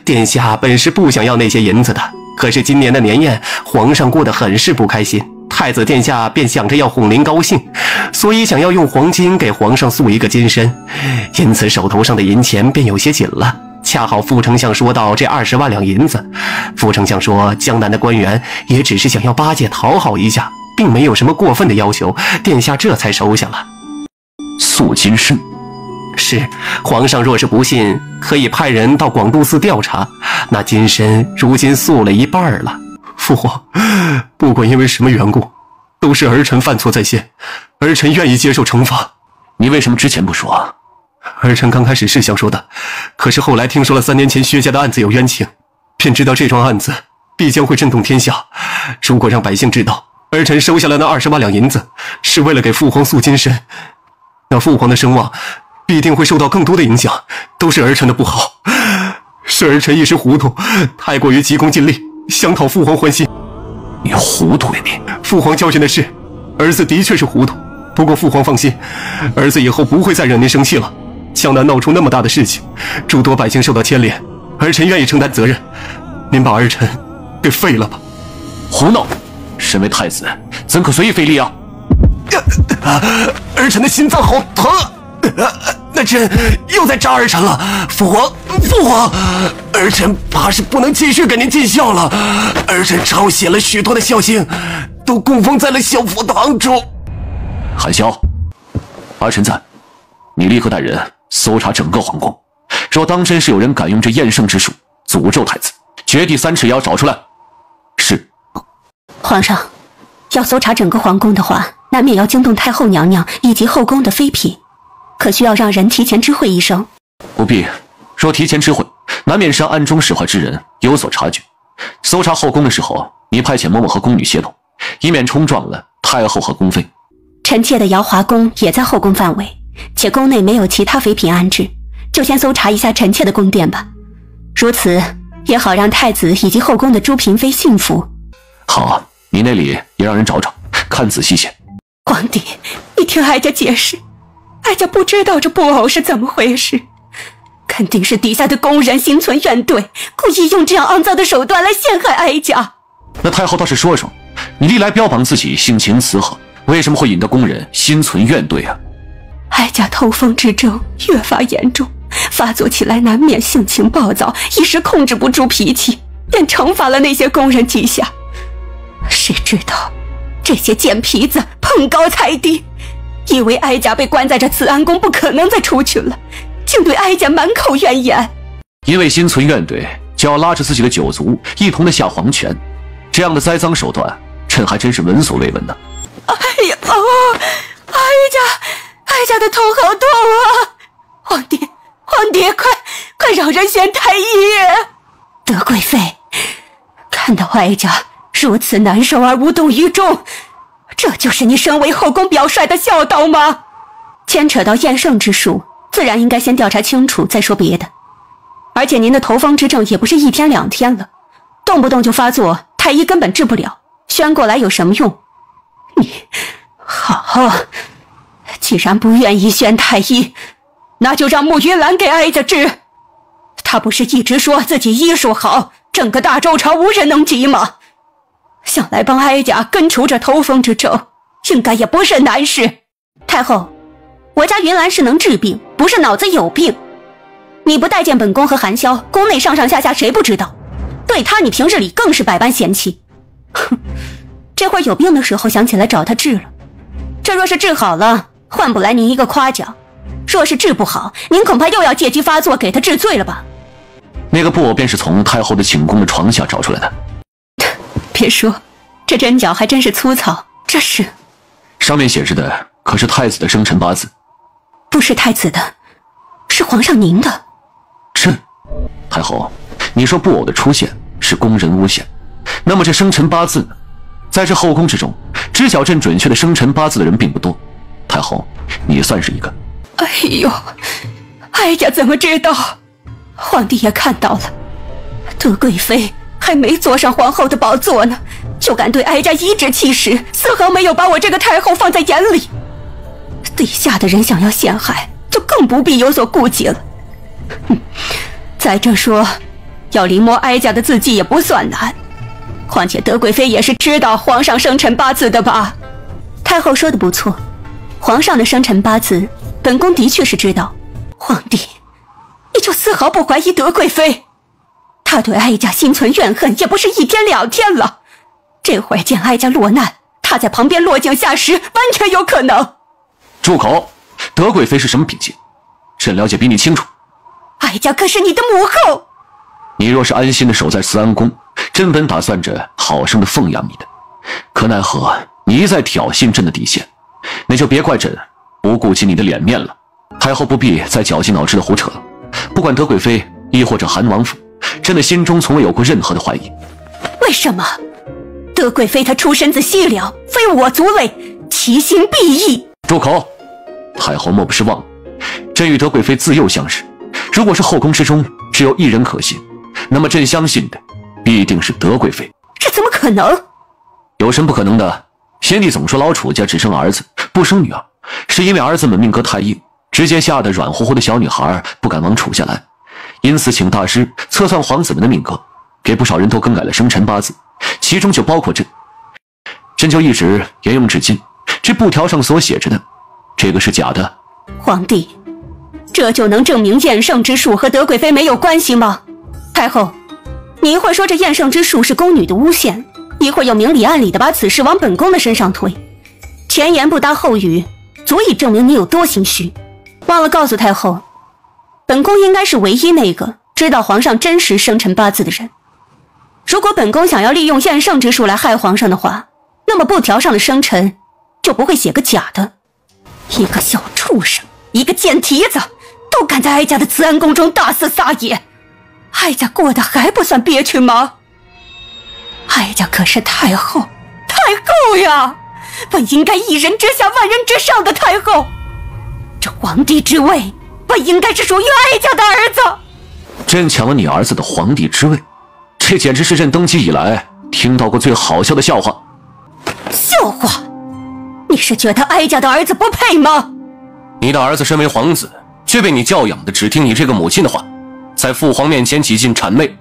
殿下本是不想要那些银子的，可是今年的年宴，皇上过得很是不开心。太子殿下便想着要哄您高兴，所以想要用黄金给皇上塑一个金身，因此手头上的银钱便有些紧了。恰好副丞相说到这20万两银子，副丞相说江南的官员也只是想要巴结讨好一下，并没有什么过分的要求，殿下这才收下了。塑金身？是，皇上若是不信，可以派人到广度寺调查，那金身如今塑了一半了。父皇，不管因为什么缘故，都是儿臣犯错在先，儿臣愿意接受惩罚。你为什么之前不说啊？儿臣刚开始是想说的，可是后来听说了3年前薛家的案子有冤情，便知道这桩案子必将会震动天下。如果让百姓知道儿臣收下了那20万两银子是为了给父皇塑金身，那父皇的声望必定会受到更多的影响，都是儿臣的不好，是儿臣一时糊涂，太过于急功近利，想讨父皇欢心。你糊涂呀你！父皇教训的是，儿子的确是糊涂，不过父皇放心，儿子以后不会再惹您生气了。江南闹出那么大的事情，诸多百姓受到牵连，儿臣愿意承担责任。您把儿臣给废了吧。胡闹！身为太子，怎可随意废立啊？儿臣的心脏好疼，那朕又在扎儿臣了。父皇，儿臣怕是不能继续给您尽孝了。儿臣抄写了许多的孝经，都供奉在了孝福堂中。韩萧，儿臣在，你立刻带人搜查整个皇宫，若当真是有人敢用这验圣之术诅咒太子，掘地3尺也要找出来。是。皇上，要搜查整个皇宫的话，难免要惊动太后娘娘以及后宫的妃嫔，可需要让人提前知会一声。不必，若提前知会，难免是让暗中使坏之人有所察觉。搜查后宫的时候，你派遣嬷嬷和宫女协同，以免冲撞了太后和宫妃。臣妾的瑶华宫也在后宫范围，且宫内没有其他妃嫔安置，就先搜查一下臣妾的宫殿吧。如此也好让太子以及后宫的诸嫔妃幸福。好，你那里也让人找找，看仔细些。皇帝，你听哀家解释，哀家不知道这布偶是怎么回事，肯定是底下的宫人心存怨怼，故意用这样肮脏的手段来陷害哀家。那太后倒是说说，你历来标榜自己性情慈和，为什么会引得宫人心存怨怼啊？哀家头风之症越发严重，发作起来难免性情暴躁，一时控制不住脾气，便惩罚了那些宫人几下。谁知道这些贱皮子捧高踩低，以为哀家被关在这慈安宫不可能再出去了，竟对哀家满口怨言。因为心存怨怼，就要拉着自己的九族一同的下黄泉，这样的栽赃手段，朕还真是闻所未闻呢。哎呀，哀家的头好痛啊！皇帝，快让人宣太医！德贵妃，看到哀家如此难受而无动于衷，这就是你身为后宫表率的孝道吗？牵扯到验圣之术，自然应该先调查清楚再说别的。而且您的头风之症也不是1天2天了，动不动就发作，太医根本治不了，宣过来有什么用？你好，既然不愿意宣太医，那就让慕云兰给哀家治。她不是一直说自己医术好，整个大周朝无人能及吗？想来帮哀家根除这头风之症，应该也不是难事。太后，我家云兰是能治病，不是脑子有病。你不待见本宫和韩萧，宫内上上下下谁不知道？对她你平日里更是百般嫌弃。哼，这会儿有病的时候想起来找她治了，这若是治好了，换不来您一个夸奖；若是治不好，您恐怕又要借机发作，给她治醉了吧？那个布偶便是从太后的寝宫的床下找出来的。别说，这针脚还真是粗糙。这是上面写着的可是太子的生辰八字？不是太子的，是皇上您的。朕，太后，你说布偶的出现是宫人诬陷，那么这生辰八字呢？在这后宫之中，知晓朕准确的生辰八字的人并不多。太后，你算是一个。哎呦，哀家怎么知道？皇帝也看到了，德贵妃还没坐上皇后的宝座呢，就敢对哀家颐指气使，丝毫没有把我这个太后放在眼里。底下的人想要陷害，就更不必有所顾忌了。再者说，要临摹哀家的字迹也不算难，况且德贵妃也是知道皇上生辰八字的吧？太后说的不错，皇上的生辰八字，本宫的确是知道。皇帝，你就丝毫不怀疑德贵妃？她对哀家心存怨恨，也不是一天两天了。这会儿见哀家落难，她在旁边落井下石，完全有可能。住口！德贵妃是什么品性，朕了解比你清楚。哀家可是你的母后。你若是安心的守在慈安宫，朕本打算着好生的奉养你的，可奈何你一再挑衅朕的底线，那就别怪朕不顾及你的脸面了。太后不必再绞尽脑汁的胡扯了。不管德贵妃亦或者韩王府，朕的心中从未有过任何的怀疑。为什么？德贵妃她出身自西凉，非我族类，其心必异。住口！太后莫不是忘了，朕与德贵妃自幼相识，如果是后宫之中只有一人可信，那么朕相信的必定是德贵妃。这怎么可能？有什么不可能的？先帝总说老楚家只生儿子不生女儿，是因为儿子们命格太硬，直接吓得软乎乎的小女孩不敢往楚家来，因此请大师测算皇子们的命格，给不少人都更改了生辰八字，其中就包括朕。朕就一直沿用至今。这布条上所写着的，这个是假的。皇帝，这就能证明厌胜之术和德贵妃没有关系吗？太后，你一会儿说这厌胜之术是宫女的诬陷，一会儿又明里暗里的把此事往本宫的身上推，前言不搭后语，足以证明你有多心虚。忘了告诉太后，本宫应该是唯一那个知道皇上真实生辰八字的人。如果本宫想要利用厌胜之术来害皇上的话，那么布条上的生辰就不会写个假的。一个小畜生，一个贱蹄子，都敢在哀家的慈安宫中大肆撒野，哀家过得还不算憋屈吗？哀家可是太后，太后呀，本应该一人之下万人之上的太后，这皇帝之位本应该是属于哀家的儿子。朕抢了你儿子的皇帝之位，这简直是朕登基以来听到过最好笑的笑话。笑话？你是觉得哀家的儿子不配吗？你的儿子身为皇子，却被你教养的只听你这个母亲的话，在父皇面前几近谄媚，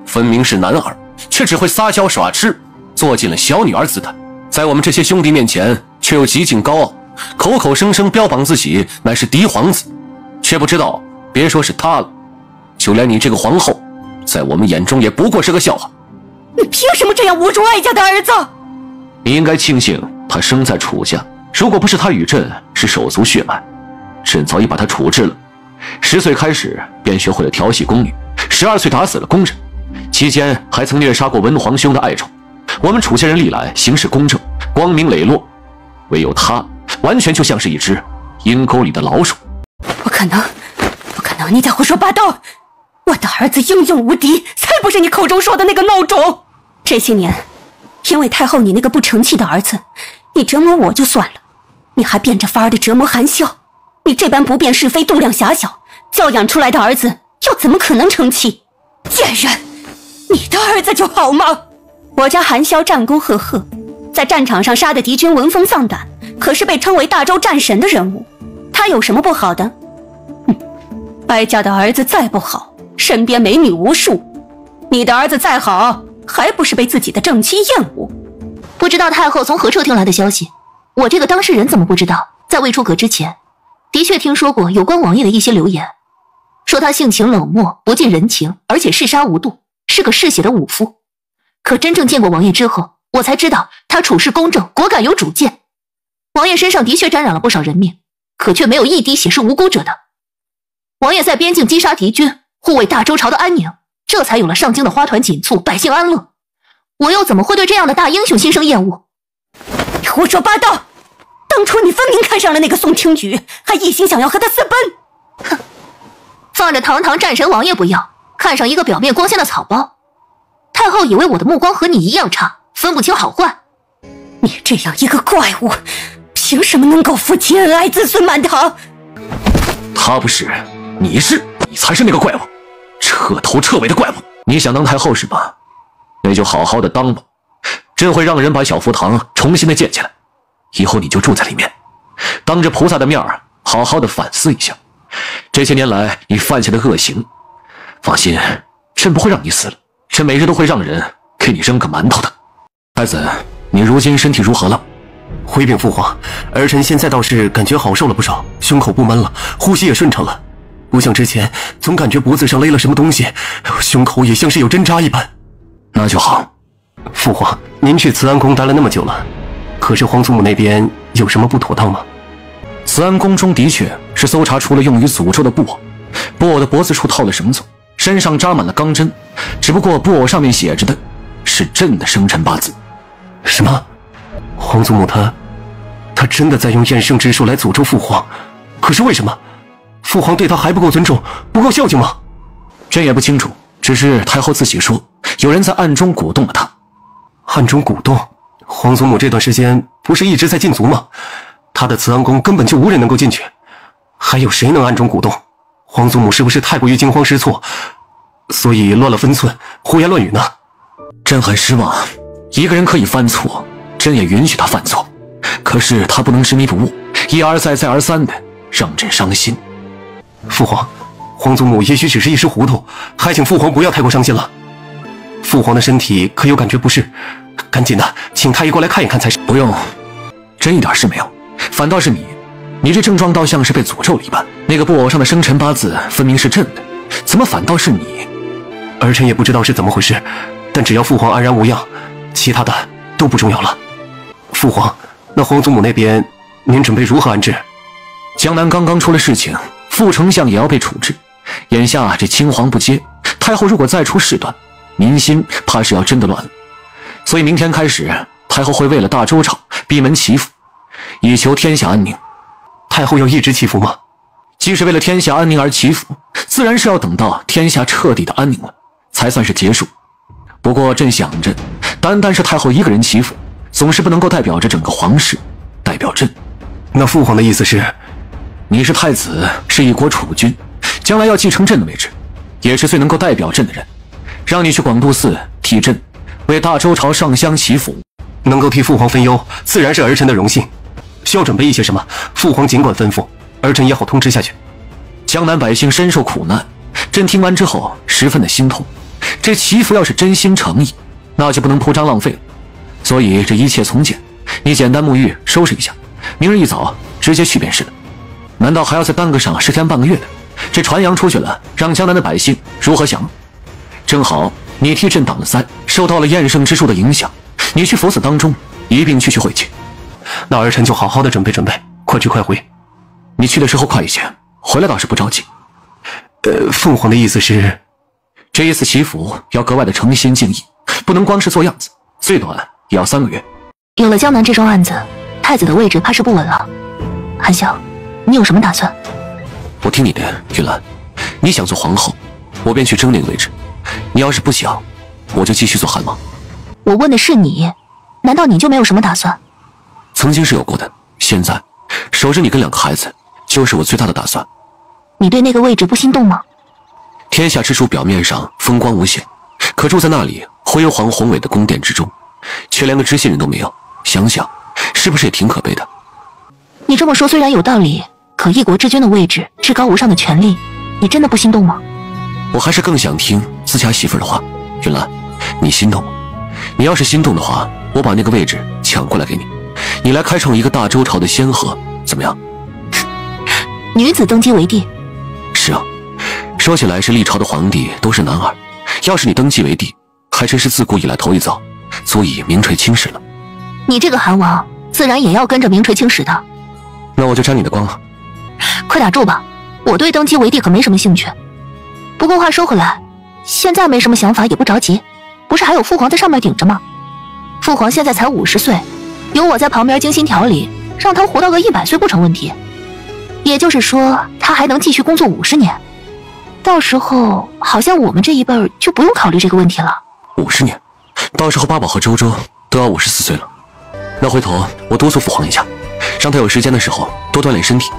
分明是男儿，却只会撒娇耍痴，做尽了小女儿姿态，在我们这些兄弟面前却又极尽高傲，口口声声标榜自己乃是嫡皇子，却不知道别说是他了，就连你这个皇后，在我们眼中也不过是个笑话。你凭什么这样侮辱哀家的儿子？你应该庆幸他生在楚家，如果不是他与朕是手足血脉，朕早已把他处置了。10岁开始便学会了调戏宫女，12岁打死了宫人，期间还曾虐杀过文皇兄的爱宠。我们楚家人历来行事公正，光明磊落，唯有他完全就像是一只阴沟里的老鼠。不可能，不可能，你在胡说八道！我的儿子英勇无敌，才不是你口中说的那个孬种。这些年因为太后你那个不成器的儿子，你折磨我就算了，你还变着法儿的折磨韩潇。你这般不辨是非，度量狭小，教养出来的儿子又怎么可能成器？贱人，你的儿子就好吗？我家韩潇战功赫赫，在战场上杀的敌军闻风丧胆，可是被称为大周战神的人物，他有什么不好的？哀家的儿子再不好，身边美女无数，你的儿子再好，还不是被自己的正妻厌恶？不知道太后从何处听来的消息，我这个当事人怎么不知道？在未出阁之前，的确听说过有关王爷的一些流言，说他性情冷漠，不近人情，而且嗜杀无度，是个嗜血的武夫。可真正见过王爷之后，我才知道他处事公正，果敢有主见。王爷身上的确沾染了不少人命，可却没有一滴血是无辜者的。王爷在边境击杀敌军，护卫大周朝的安宁，这才有了上京的花团锦簇，百姓安乐。我又怎么会对这样的大英雄心生厌恶？你胡说八道！当初你分明看上了那个宋听雨，还一心想要和他私奔。哼，放着堂堂战神王爷不要，看上一个表面光鲜的草包。太后以为我的目光和你一样差，分不清好坏。你这样一个怪物，凭什么能够负其恩爱，子孙满堂？他不是，你是，你才是那个怪物，彻头彻尾的怪物。你想当太后是吧？那就好好的当吧。朕会让人把小福堂重新的建起来，以后你就住在里面，当着菩萨的面好好的反思一下这些年来你犯下的恶行。放心，朕不会让你死了，朕每日都会让人给你扔个馒头的。太子，你如今身体如何了？回禀父皇，儿臣现在倒是感觉好受了不少，胸口不闷了，呼吸也顺畅了，不像之前总感觉脖子上勒了什么东西，胸口也像是有针扎一般。那就好。父皇，您去慈安宫待了那么久了，可是皇祖母那边有什么不妥当吗？慈安宫中的确是搜查出了用于诅咒的布偶，布偶的脖子处套了绳子，身上扎满了钢针，只不过布偶上面写着的是朕的生辰八字。什么？皇祖母她真的在用厌胜之术来诅咒父皇？可是为什么？父皇对她还不够尊重，不够孝敬吗？朕也不清楚，只是太后自己说有人在暗中鼓动了她。暗中鼓动？皇祖母这段时间不是一直在禁足吗？她的慈安宫根本就无人能够进去，还有谁能暗中鼓动？皇祖母是不是太过于惊慌失措，所以乱了分寸，胡言乱语呢？朕很失望，一个人可以犯错，朕也允许他犯错，可是他不能执迷不悟，一而再再而三的让朕伤心。父皇，皇祖母也许只是一时糊涂，还请父皇不要太过伤心了。父皇的身体可有感觉不适？赶紧的，请太医过来看一看才是。不用，朕一点事没有，反倒是你这症状倒像是被诅咒了一般。那个布偶上的生辰八字分明是朕的，怎么反倒是你？儿臣也不知道是怎么回事，但只要父皇安然无恙，其他的都不重要了。父皇，那皇祖母那边您准备如何安置？江南刚刚出了事情，副丞相也要被处置，眼下这青黄不接，太后如果再出事端，民心怕是要真的乱了。所以明天开始，太后会为了大周朝闭门祈福，以求天下安宁。太后要一直祈福吗？既是为了天下安宁而祈福，自然是要等到天下彻底的安宁了，才算是结束。不过朕想着，单单是太后一个人祈福，总是不能够代表着整个皇室，代表朕。那父皇的意思是，你是太子，是一国储君，将来要继承朕的位置，也是最能够代表朕的人，让你去广度寺替朕为大周朝上香祈福。能够替父皇分忧，自然是儿臣的荣幸。需要准备一些什么，父皇尽管吩咐，儿臣也好通知下去。江南百姓深受苦难，朕听完之后十分的心痛。这祈福要是真心诚意，那就不能铺张浪费了。所以这一切从简，你简单沐浴收拾一下，明日一早直接去便是了。难道还要再耽搁上10天半个月的？这传扬出去了，让江南的百姓如何想？正好你替朕挡了灾，受到了厌胜之术的影响，你去佛寺当中一并去会去。那儿臣就好好的准备准备，快去快回。你去的时候快一些，回来倒是不着急。父皇的意思是，这一次祈福要格外的诚心敬意，不能光是做样子，最短也要3个月。有了江南这桩案子，太子的位置怕是不稳了。韩笑，你有什么打算？我听你的，云兰，你想做皇后，我便去争那个位置；你要是不想，我就继续做韩王。我问的是你，难道你就没有什么打算？曾经是有过的，现在守着你跟2个孩子，就是我最大的打算。你对那个位置不心动吗？天下之主表面上风光无限，可住在那里辉煌宏伟的宫殿之中，却连个知县人都没有，想想是不是也挺可悲的？你这么说虽然有道理，可一国之君的位置，至高无上的权力，你真的不心动吗？我还是更想听自家媳妇的话。云兰，你心动吗？你要是心动的话，我把那个位置抢过来给你，你来开创一个大周朝的先河，怎么样？女子登基为帝。是啊，说起来是历朝的皇帝都是男儿，要是你登基为帝，还真是自古以来头一遭，足以名垂青史了。你这个韩王，自然也要跟着名垂青史的。那我就沾你的光了。快打住吧，我对登基为帝可没什么兴趣。不过话说回来，现在没什么想法也不着急，不是还有父皇在上面顶着吗？父皇现在才50岁，有我在旁边精心调理，让他活到个100岁不成问题。也就是说，他还能继续工作50年。到时候，好像我们这一辈儿就不用考虑这个问题了。50年，到时候八宝和周周都要54岁了。那回头我督促父皇一下，让他有时间的时候多锻炼身体。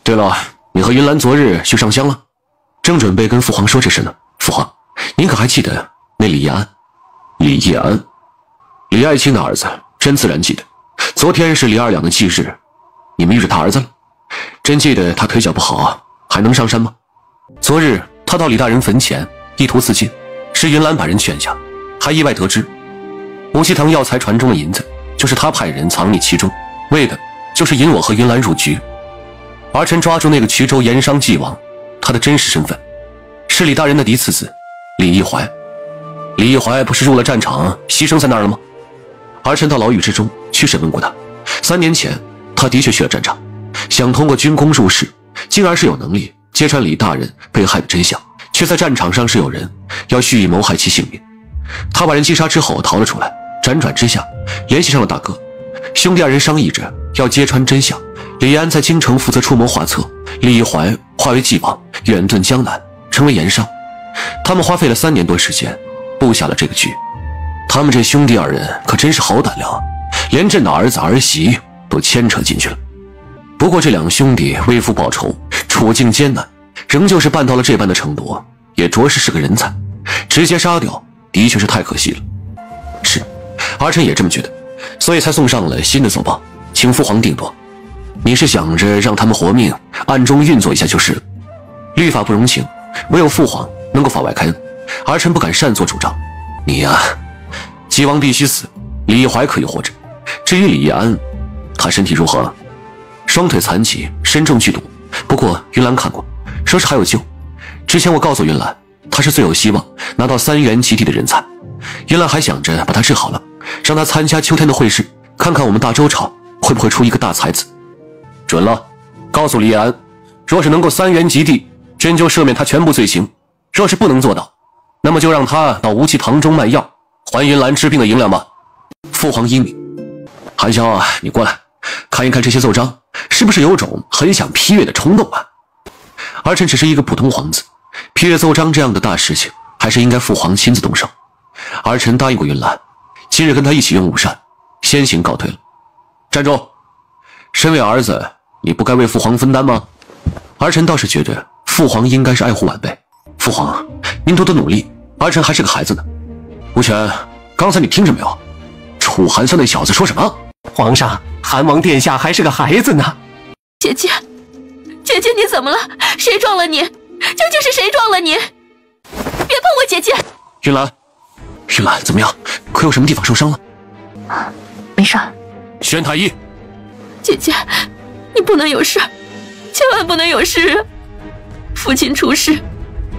对了，你和云兰昨日去上香了，正准备跟父皇说这事呢。父皇，您可还记得那李叶安？李叶安，李爱卿的儿子，朕自然记得。昨天是李二两的忌日，你们遇着他儿子了？朕记得他腿脚不好，还能上山吗？昨日他到李大人坟前，意图自尽，是云兰把人劝下，还意外得知无锡堂药材船中的银子，就是他派人藏匿其中，为的就是引我和云兰入局。儿臣抓住那个衢州盐商纪王，他的真实身份是李大人的嫡次子李义怀。李义怀不是入了战场牺牲在那儿了吗？儿臣到牢狱之中去审问过他，3年前他的确去了战场，想通过军功入仕，进而是有能力揭穿李大人被害的真相，却在战场上是有人要蓄意谋害其性命。他把人击杀之后逃了出来，辗转之下联系上了大哥，兄弟二人商议着要揭穿真相。李安在京城负责出谋划策，李义怀化为纪王，远遁江南，成为盐商。他们花费了3年多时间布下了这个局。他们这兄弟二人可真是好胆量啊，连朕的儿子儿媳都牵扯进去了。不过这两兄弟为父报仇，处境艰难，仍旧是办到了这般的程度，也着实是个人才。直接杀掉的确是太可惜了。是，儿臣也这么觉得，所以才送上了新的奏报，请父皇定夺。你是想着让他们活命，暗中运作一下就是了。律法不容情，唯有父皇能够法外开恩，儿臣不敢擅作主张。你呀，纪王必须死，李义怀可以活着。至于李义安，他身体如何？双腿残疾，身中剧毒，不过云兰看过，说是还有救。之前我告诉云兰，他是最有希望拿到3元及第的人才。云兰还想着把他治好了，让他参加秋天的会试，看看我们大周朝会不会出一个大才子。准了，告诉李安，若是能够3元及第，朕就赦免他全部罪行；若是不能做到，那么就让他到无锡堂中卖药，还云兰治病的银两吧。父皇英明。韩萧啊，你过来看一看这些奏章，是不是有种很想批阅的冲动啊？儿臣只是一个普通皇子，批阅奏章这样的大事情，还是应该父皇亲自动手。儿臣答应过云兰，今日跟他一起用午膳，先行告退了。站住！身为儿子，你不该为父皇分担吗？儿臣倒是觉得父皇应该是爱护晚辈。父皇，您多多努力，儿臣还是个孩子呢。吴权，刚才你听着没有？楚寒香那小子说什么？皇上，韩王殿下还是个孩子呢。姐姐，姐姐你怎么了？谁撞了你？究竟是谁撞了你？别碰我姐姐！云兰，云兰怎么样？可有什么地方受伤了？没事。宣太医。姐姐，你不能有事，千万不能有事啊！父亲出事，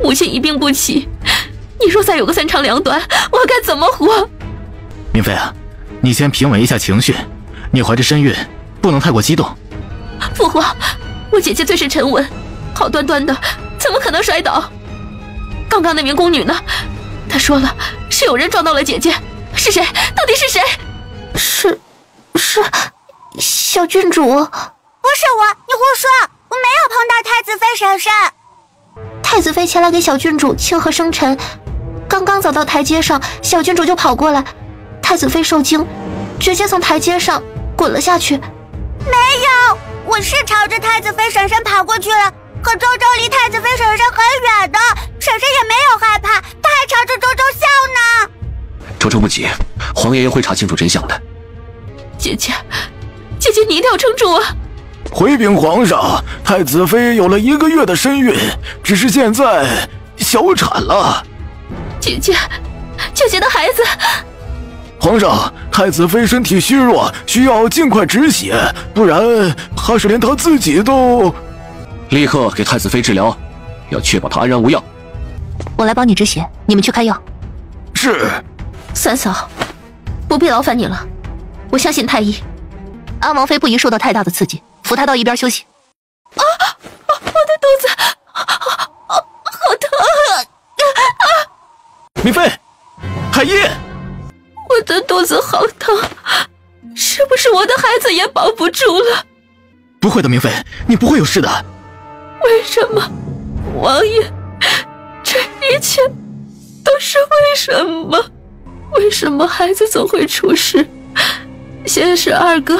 母亲一病不起，你若再有个3长2短，我该怎么活？明妃啊，你先平稳一下情绪，你怀着身孕，不能太过激动。父皇，我姐姐最是沉稳，好端端的，怎么可能摔倒？刚刚那名宫女呢？她说了，是有人撞到了姐姐，是谁？到底是谁？是小郡主。不是我，你胡说，我没有碰到太子妃婶婶。太子妃前来给小郡主庆贺生辰，刚刚走到台阶上，小郡主就跑过来，太子妃受惊，直接从台阶上滚了下去。没有，我是朝着太子妃婶婶跑过去了，可周周离太子妃婶婶很远的，婶婶也没有害怕，她还朝着周周笑呢。周周不急，皇爷爷会查清楚真相的。姐姐，你一定要撑住啊！回禀皇上，太子妃有了1个月的身孕，只是现在小产了。姐姐的孩子。皇上，太子妃身体虚弱，需要尽快止血，不然怕是连她自己都……立刻给太子妃治疗，要确保她安然无恙。我来帮你止血，你们去开药。是。三嫂，不必劳烦你了，我相信太医。安王妃不宜受到太大的刺激，扶她到一边休息。我的肚子好疼明妃，太医，我的肚子好疼，是不是我的孩子也保不住了？不会的，明妃，你不会有事的。为什么，王爷？这一切都是为什么？为什么孩子总会出事？先是二哥，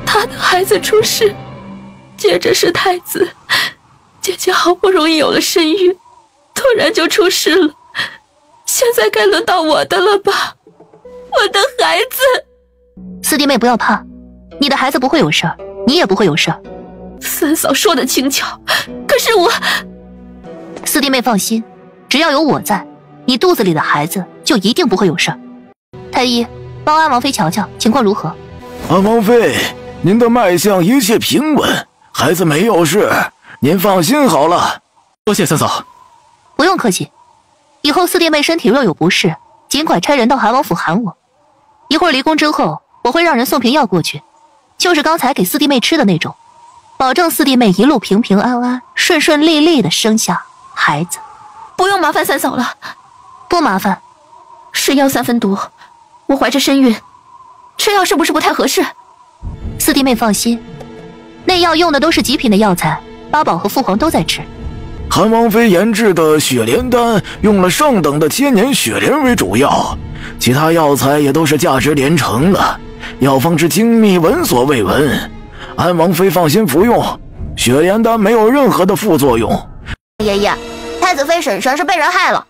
他的孩子出事，接着是太子，姐姐好不容易有了身孕，突然就出事了，现在该轮到我的了吧？我的孩子。四弟妹不要怕，你的孩子不会有事儿，你也不会有事儿。三嫂说的轻巧，可是我……四弟妹放心，只要有我在，你肚子里的孩子就一定不会有事儿。太医，帮安王妃瞧瞧情况如何？安王妃，您的脉象一切平稳，孩子没有事，您放心好了。多谢三嫂。不用客气，以后四弟妹身体若有不适，尽管差人到韩王府喊我。一会儿离宫之后，我会让人送瓶药过去，就是刚才给四弟妹吃的那种，保证四弟妹一路平平安安、顺顺利利的生下孩子。不用麻烦三嫂了。不麻烦。是药3分毒，我怀着身孕，吃药是不是不太合适？四弟妹放心，那药用的都是极品的药材，八宝和父皇都在吃。韩王妃研制的血莲丹用了上等的千年雪莲为主药，其他药材也都是价值连城的，药方之精密闻所未闻。安王妃放心服用，雪莲丹没有任何的副作用。爷爷，太子妃婶婶是被人害了。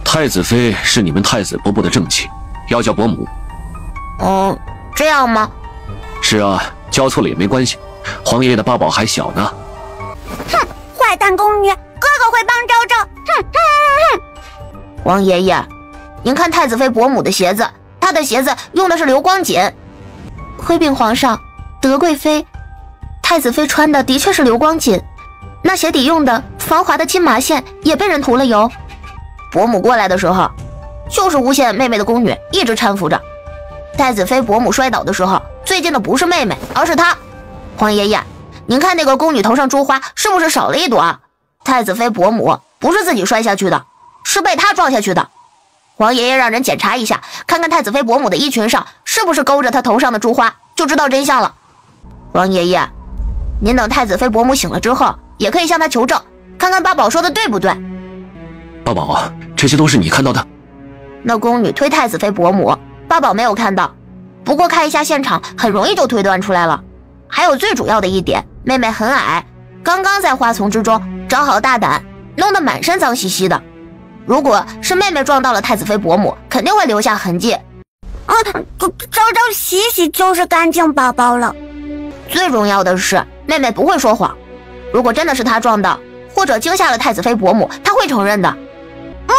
太子妃是你们太子伯伯的正妻，要叫伯母。这样吗？是啊，叫错了也没关系，皇爷爷的八宝还小呢。哼，坏蛋宫女，哥哥会帮昭昭。哼哼哼！王爷爷，您看太子妃伯母的鞋子，她的鞋子用的是流光锦。回禀皇上，德贵妃，太子妃穿的的确是流光锦，那鞋底用的防滑的金麻线也被人涂了油。伯母过来的时候，就是诬陷妹妹的宫女一直搀扶着。太子妃伯母摔倒的时候，最近的不是妹妹，而是她。皇爷爷，您看那个宫女头上珠花是不是少了一朵？太子妃伯母不是自己摔下去的，是被她撞下去的。皇爷爷让人检查一下，看看太子妃伯母的衣裙上是不是勾着她头上的珠花，就知道真相了。皇爷爷，您等太子妃伯母醒了之后，也可以向她求证，看看八宝说的对不对。八宝啊，这些都是你看到的？那宫女推太子妃伯母，八宝没有看到，不过看一下现场，很容易就推断出来了。还有最主要的一点，妹妹很矮，刚刚在花丛之中长好大胆，弄得满身脏兮兮的。如果是妹妹撞到了太子妃伯母，肯定会留下痕迹。昭昭洗洗就是干净宝宝了。最重要的是，妹妹不会说谎。如果真的是她撞到，或者惊吓了太子妃伯母，她会承认的。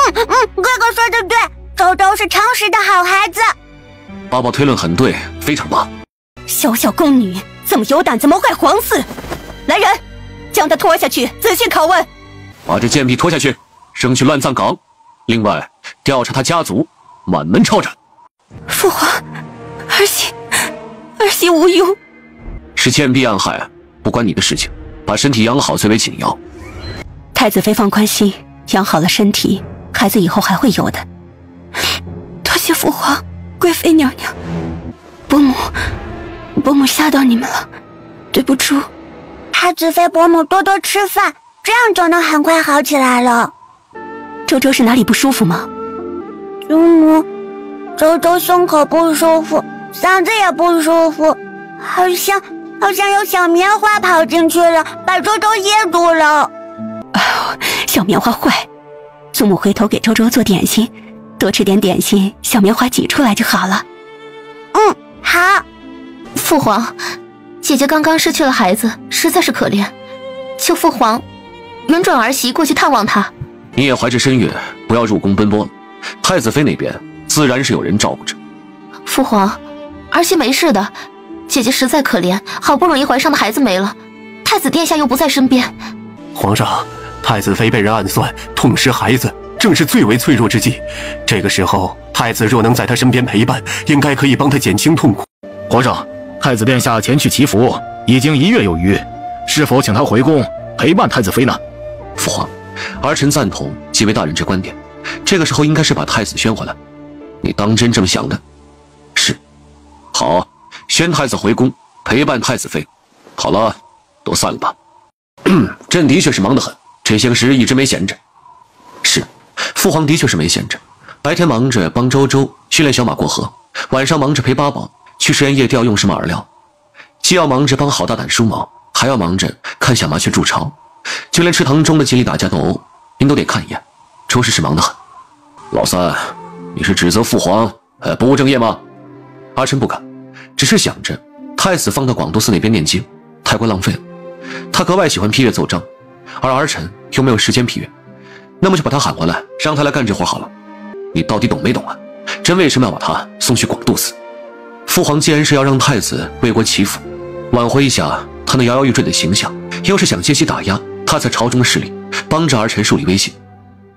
哥哥说的对，昭昭是诚实的好孩子。八宝推论很对，非常棒。小小宫女怎么有胆子谋害皇嗣？来人，将她拖下去仔细拷问。把这贱婢拖下去，扔去乱葬岗。另外，调查他家族，满门抄斩。父皇，儿媳无忧。是贱婢暗害，不关你的事情。把身体养好最为紧要。太子妃放宽心，养好了身体，孩子以后还会有的。多谢父皇，贵妃娘娘。伯母吓到你们了，对不住。太子妃伯母多多吃饭，这样就能很快好起来了。周周是哪里不舒服吗？祖母，周周胸口不舒服，嗓子也不舒服，好像有小棉花跑进去了，把周周噎住了。小棉花坏，祖母回头给周周做点心，多吃点点心，小棉花挤出来就好了。好。父皇，姐姐刚刚失去了孩子，实在是可怜，求父皇允准儿媳过去探望她。你也怀着身孕，不要入宫奔波了。太子妃那边自然是有人照顾着。父皇，儿媳没事的，姐姐实在可怜，好不容易怀上的孩子没了，太子殿下又不在身边。皇上，太子妃被人暗算，痛失孩子，正是最为脆弱之际。这个时候，太子若能在她身边陪伴，应该可以帮她减轻痛苦。皇上，太子殿下前去祈福，已经1月有余，是否请他回宫陪伴太子妃呢？父皇，儿臣赞同几位大人之观点。这个时候应该是把太子宣回来。你当真这么想的？是。好，宣太子回宫陪伴太子妃。好了，都散了吧。朕的确是忙得很，这些个时日一直没闲着。是，父皇的确是没闲着，白天忙着帮周周训练小马过河，晚上忙着陪八宝去实验夜调用什么饵料，既要忙着帮郝大胆梳毛，还要忙着看小麻雀筑巢，就连池塘中的接力打架斗殴，您都得看一眼，着实是忙得很。老三，你是指责父皇不务正业吗？阿琛不敢，只是想着太子放到广都寺那边念经，太过浪费了。他格外喜欢批阅奏章，而儿臣又没有时间批阅，那么就把他喊回来，让他来干这活好了。你到底懂没懂啊？朕为什么要把他送去广度寺？父皇既然是要让太子为国祈福，挽回一下他那摇摇欲坠的形象，又是想借机打压他在朝中的势力，帮着儿臣树立威信。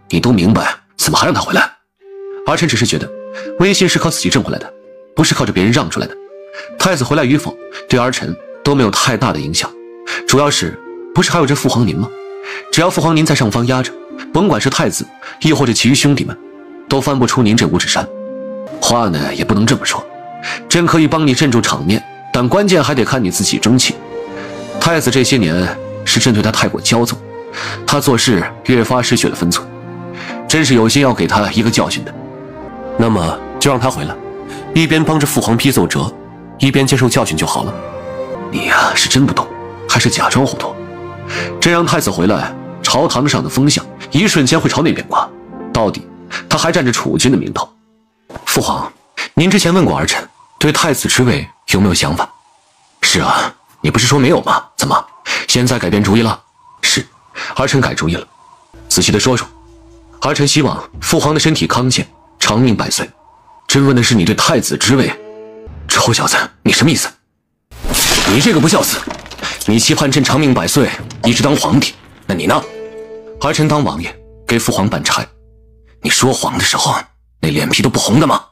你都明白，怎么还让他回来？儿臣只是觉得威信是靠自己挣回来的，不是靠着别人让出来的。太子回来与否，对儿臣都没有太大的影响。主要是不是还有这父皇您吗？只要父皇您在上方压着，甭管是太子亦或者其余兄弟们，都翻不出您这五指山。话呢也不能这么说，朕可以帮你镇住场面，但关键还得看你自己争气。太子这些年是朕对他太过骄纵，他做事越发失去了分寸，真是有心要给他一个教训的。那么就让他回来，一边帮着父皇批奏折，一边接受教训就好了。你呀，是真不懂，还是假装糊涂？真让太子回来，朝堂上的风向一瞬间会朝那边刮。到底他还占着储君的名头。父皇，您之前问过儿臣对太子之位有没有想法？是啊，你不是说没有吗？怎么现在改变主意了？是，儿臣改主意了。仔细的说说。儿臣希望父皇的身体康健，长命百岁。朕问的是你对太子之位。臭小子，你什么意思？你这个不孝子，你期盼朕长命百岁，一直当皇帝，那你呢？儿臣当王爷，给父皇办差。你说谎的时候，那脸皮都不红的吗？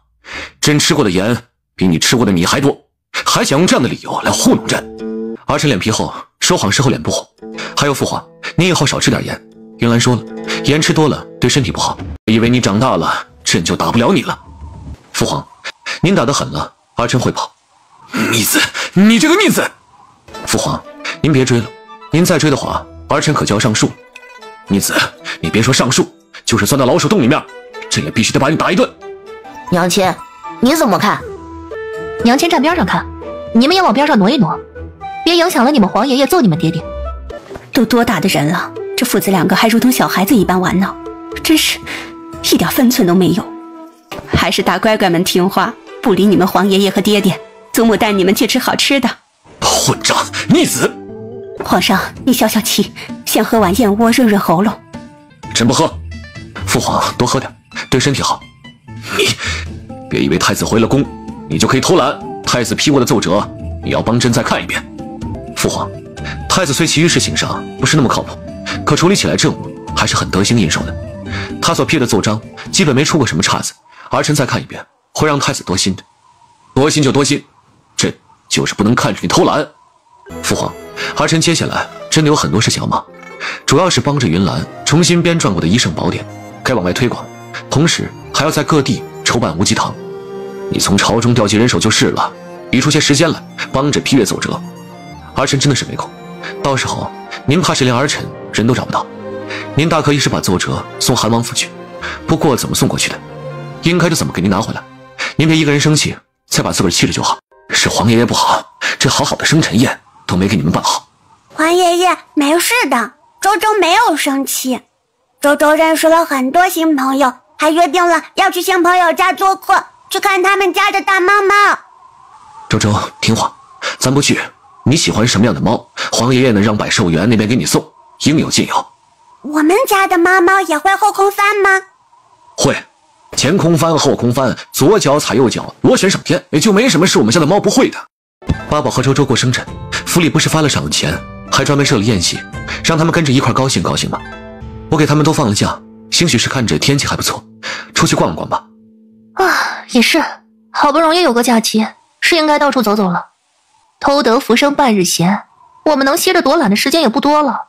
朕吃过的盐比你吃过的米还多，还想用这样的理由来糊弄朕？儿臣脸皮厚，说谎时候脸不红。还有父皇，你以后少吃点盐。云兰说了，盐吃多了对身体不好。以为你长大了，朕就打不了你了。父皇，您打得狠了，儿臣会跑。逆子，你这个逆子！父皇，您别追了，您再追的话，儿臣可就要上树。逆子，你别说上树，就是钻到老鼠洞里面，朕也必须得把你打一顿。娘亲，你怎么看？娘亲站边上看，你们也往边上挪一挪，别影响了你们皇爷爷揍你们爹爹。都多大的人了，这父子两个还如同小孩子一般玩闹，真是一点分寸都没有。还是大乖乖们听话，不理你们皇爷爷和爹爹。祖母带你们去吃好吃的。混账，逆子！皇上，你消消气，先喝碗燕窝润润喉咙。朕不喝。父皇，多喝点，对身体好。你别以为太子回了宫，你就可以偷懒。太子批过的奏折，你要帮朕再看一遍。父皇，太子虽其余事情上不是那么靠谱，可处理起来政务还是很得心应手的。他所批的奏章基本没出过什么岔子，儿臣再看一遍，会让太子多心的。多心就多心，朕就是不能看着你偷懒。父皇，儿臣接下来真的有很多事情要忙，主要是帮着云兰重新编撰过的医圣宝典该往外推广，同时还要在各地筹办无极堂。你从朝中调集人手就是了，逼出些时间来帮着批阅奏折。儿臣真的是没空，到时候您怕是连儿臣人都找不到。您大可以是把奏折送韩王府去，不过怎么送过去的，应该就怎么给您拿回来。您别一个人生气，再把自个儿气着就好。是皇爷爷不好，这好好的生辰宴都没给你们办好。皇爷爷没事的，周周没有生气。周周认识了很多新朋友，还约定了要去新朋友家做客，去看他们家的大猫猫。周周听话，咱不去。你喜欢什么样的猫，皇爷爷呢让百寿园那边给你送，应有尽有。我们家的猫猫也会后空翻吗？会，前空翻后空翻，左脚踩右脚，螺旋上天，也就没什么是我们家的猫不会的。八宝和周周过生辰，府里不是发了赏钱，还专门设了宴席，让他们跟着一块高兴高兴吗？我给他们都放了假，兴许是看着天气还不错，出去逛逛吧。啊，也是，好不容易有个假期，是应该到处走走了。偷得浮生半日闲，我们能歇着躲懒的时间也不多了。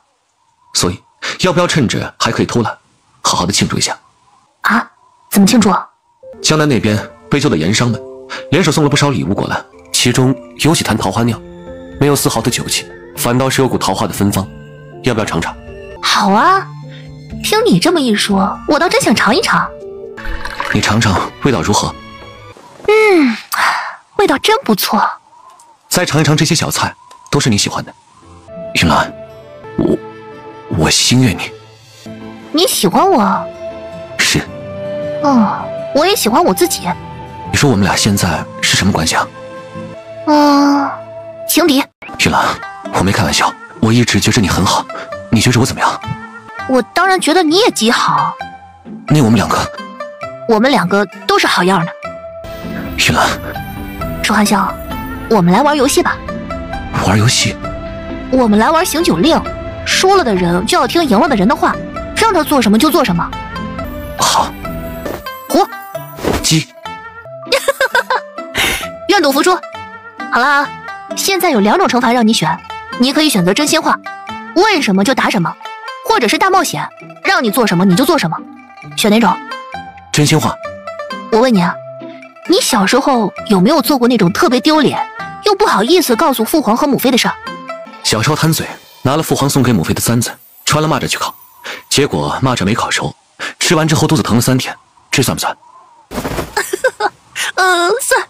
所以，要不要趁着还可以偷懒，好好的庆祝一下？啊？怎么庆祝？江南那边被救的盐商们联手送了不少礼物过来，其中有几坛桃花酿，没有丝毫的酒气，反倒是有股桃花的芬芳。要不要尝尝？好啊，听你这么一说，我倒真想尝一尝。你尝尝味道如何？味道真不错。再尝一尝这些小菜，都是你喜欢的。云兰，我心悦你。你喜欢我？是。我也喜欢我自己。你说我们俩现在是什么关系啊？情敌。玉兰，我没开玩笑，我一直觉着你很好，你觉着我怎么样？我当然觉得你也极好。那我们两个都是好样的。玉兰，楚汉霄，我们来玩游戏吧。玩游戏？我们来玩醒酒令，输了的人就要听赢了的人的话，让他做什么就做什么。好。胡。鸡。愿赌服输。好了，现在有2种惩罚让你选，你可以选择真心话，问什么就答什么，或者是大冒险，让你做什么你就做什么，选哪种？真心话。我问你啊，你小时候有没有做过那种特别丢脸又不好意思告诉父皇和母妃的事？小时候贪嘴，拿了父皇送给母妃的簪子，穿了蚂蚱去烤，结果蚂蚱没烤熟，吃完之后肚子疼了3天，这算不算？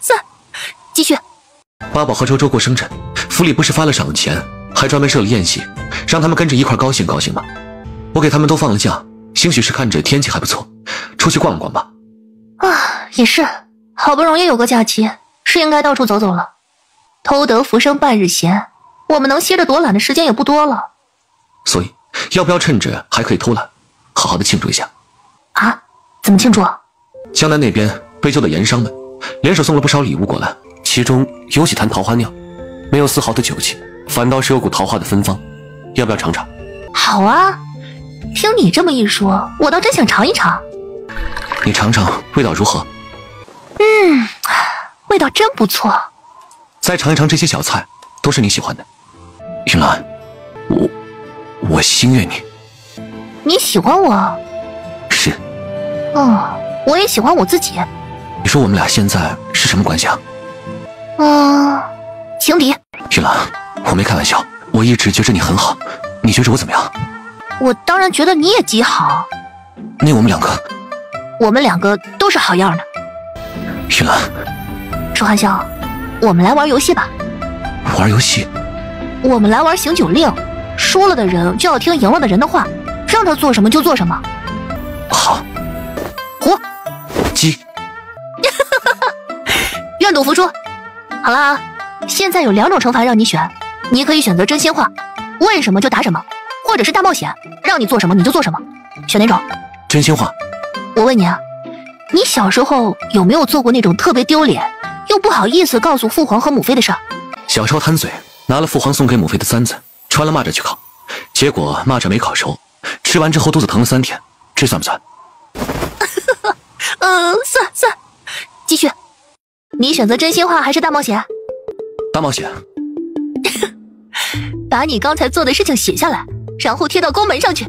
算。继续。八宝和周周过生辰，府里不是发了赏钱，还专门设了宴席，让他们跟着一块高兴高兴吗？我给他们都放了假，兴许是看着天气还不错，出去逛逛吧。也是，好不容易有个假期，是应该到处走走了。偷得浮生半日闲，我们能歇着躲懒的时间也不多了。所以，要不要趁着还可以偷懒，好好的庆祝一下？啊？怎么庆祝？江南那边被救的盐商们联手送了不少礼物过来，其中有几坛桃花酿，没有丝毫的酒气，反倒是有股桃花的芬芳，要不要尝尝？好啊，听你这么一说，我倒真想尝一尝。你尝尝味道如何？味道真不错。再尝一尝这些小菜，都是你喜欢的。云兰，我心悦你。你喜欢我？是。我也喜欢我自己。你说我们俩现在是什么关系啊？情敌。云兰，我没开玩笑，我一直觉着你很好，你觉着我怎么样？我当然觉得你也极好。那我们两个都是好样的。云兰。楚汉霄，我们来玩游戏吧。玩游戏？我们来玩醒酒令，输了的人就要听赢了的人的话，让他做什么就做什么。好。胡。鸡。愿赌服输。好了，现在有2种惩罚让你选，你可以选择真心话，问什么就答什么，或者是大冒险，让你做什么你就做什么，选哪种？真心话。我问你啊，你小时候有没有做过那种特别丢脸又不好意思告诉父皇和母妃的事？小时候贪嘴，拿了父皇送给母妃的簪子，穿了蚂蚱去烤，结果蚂蚱没烤熟，吃完之后肚子疼了3天，这算不算？算。继续。你选择真心话还是大冒险？大冒险。把你刚才做的事情写下来，然后贴到宫门上去。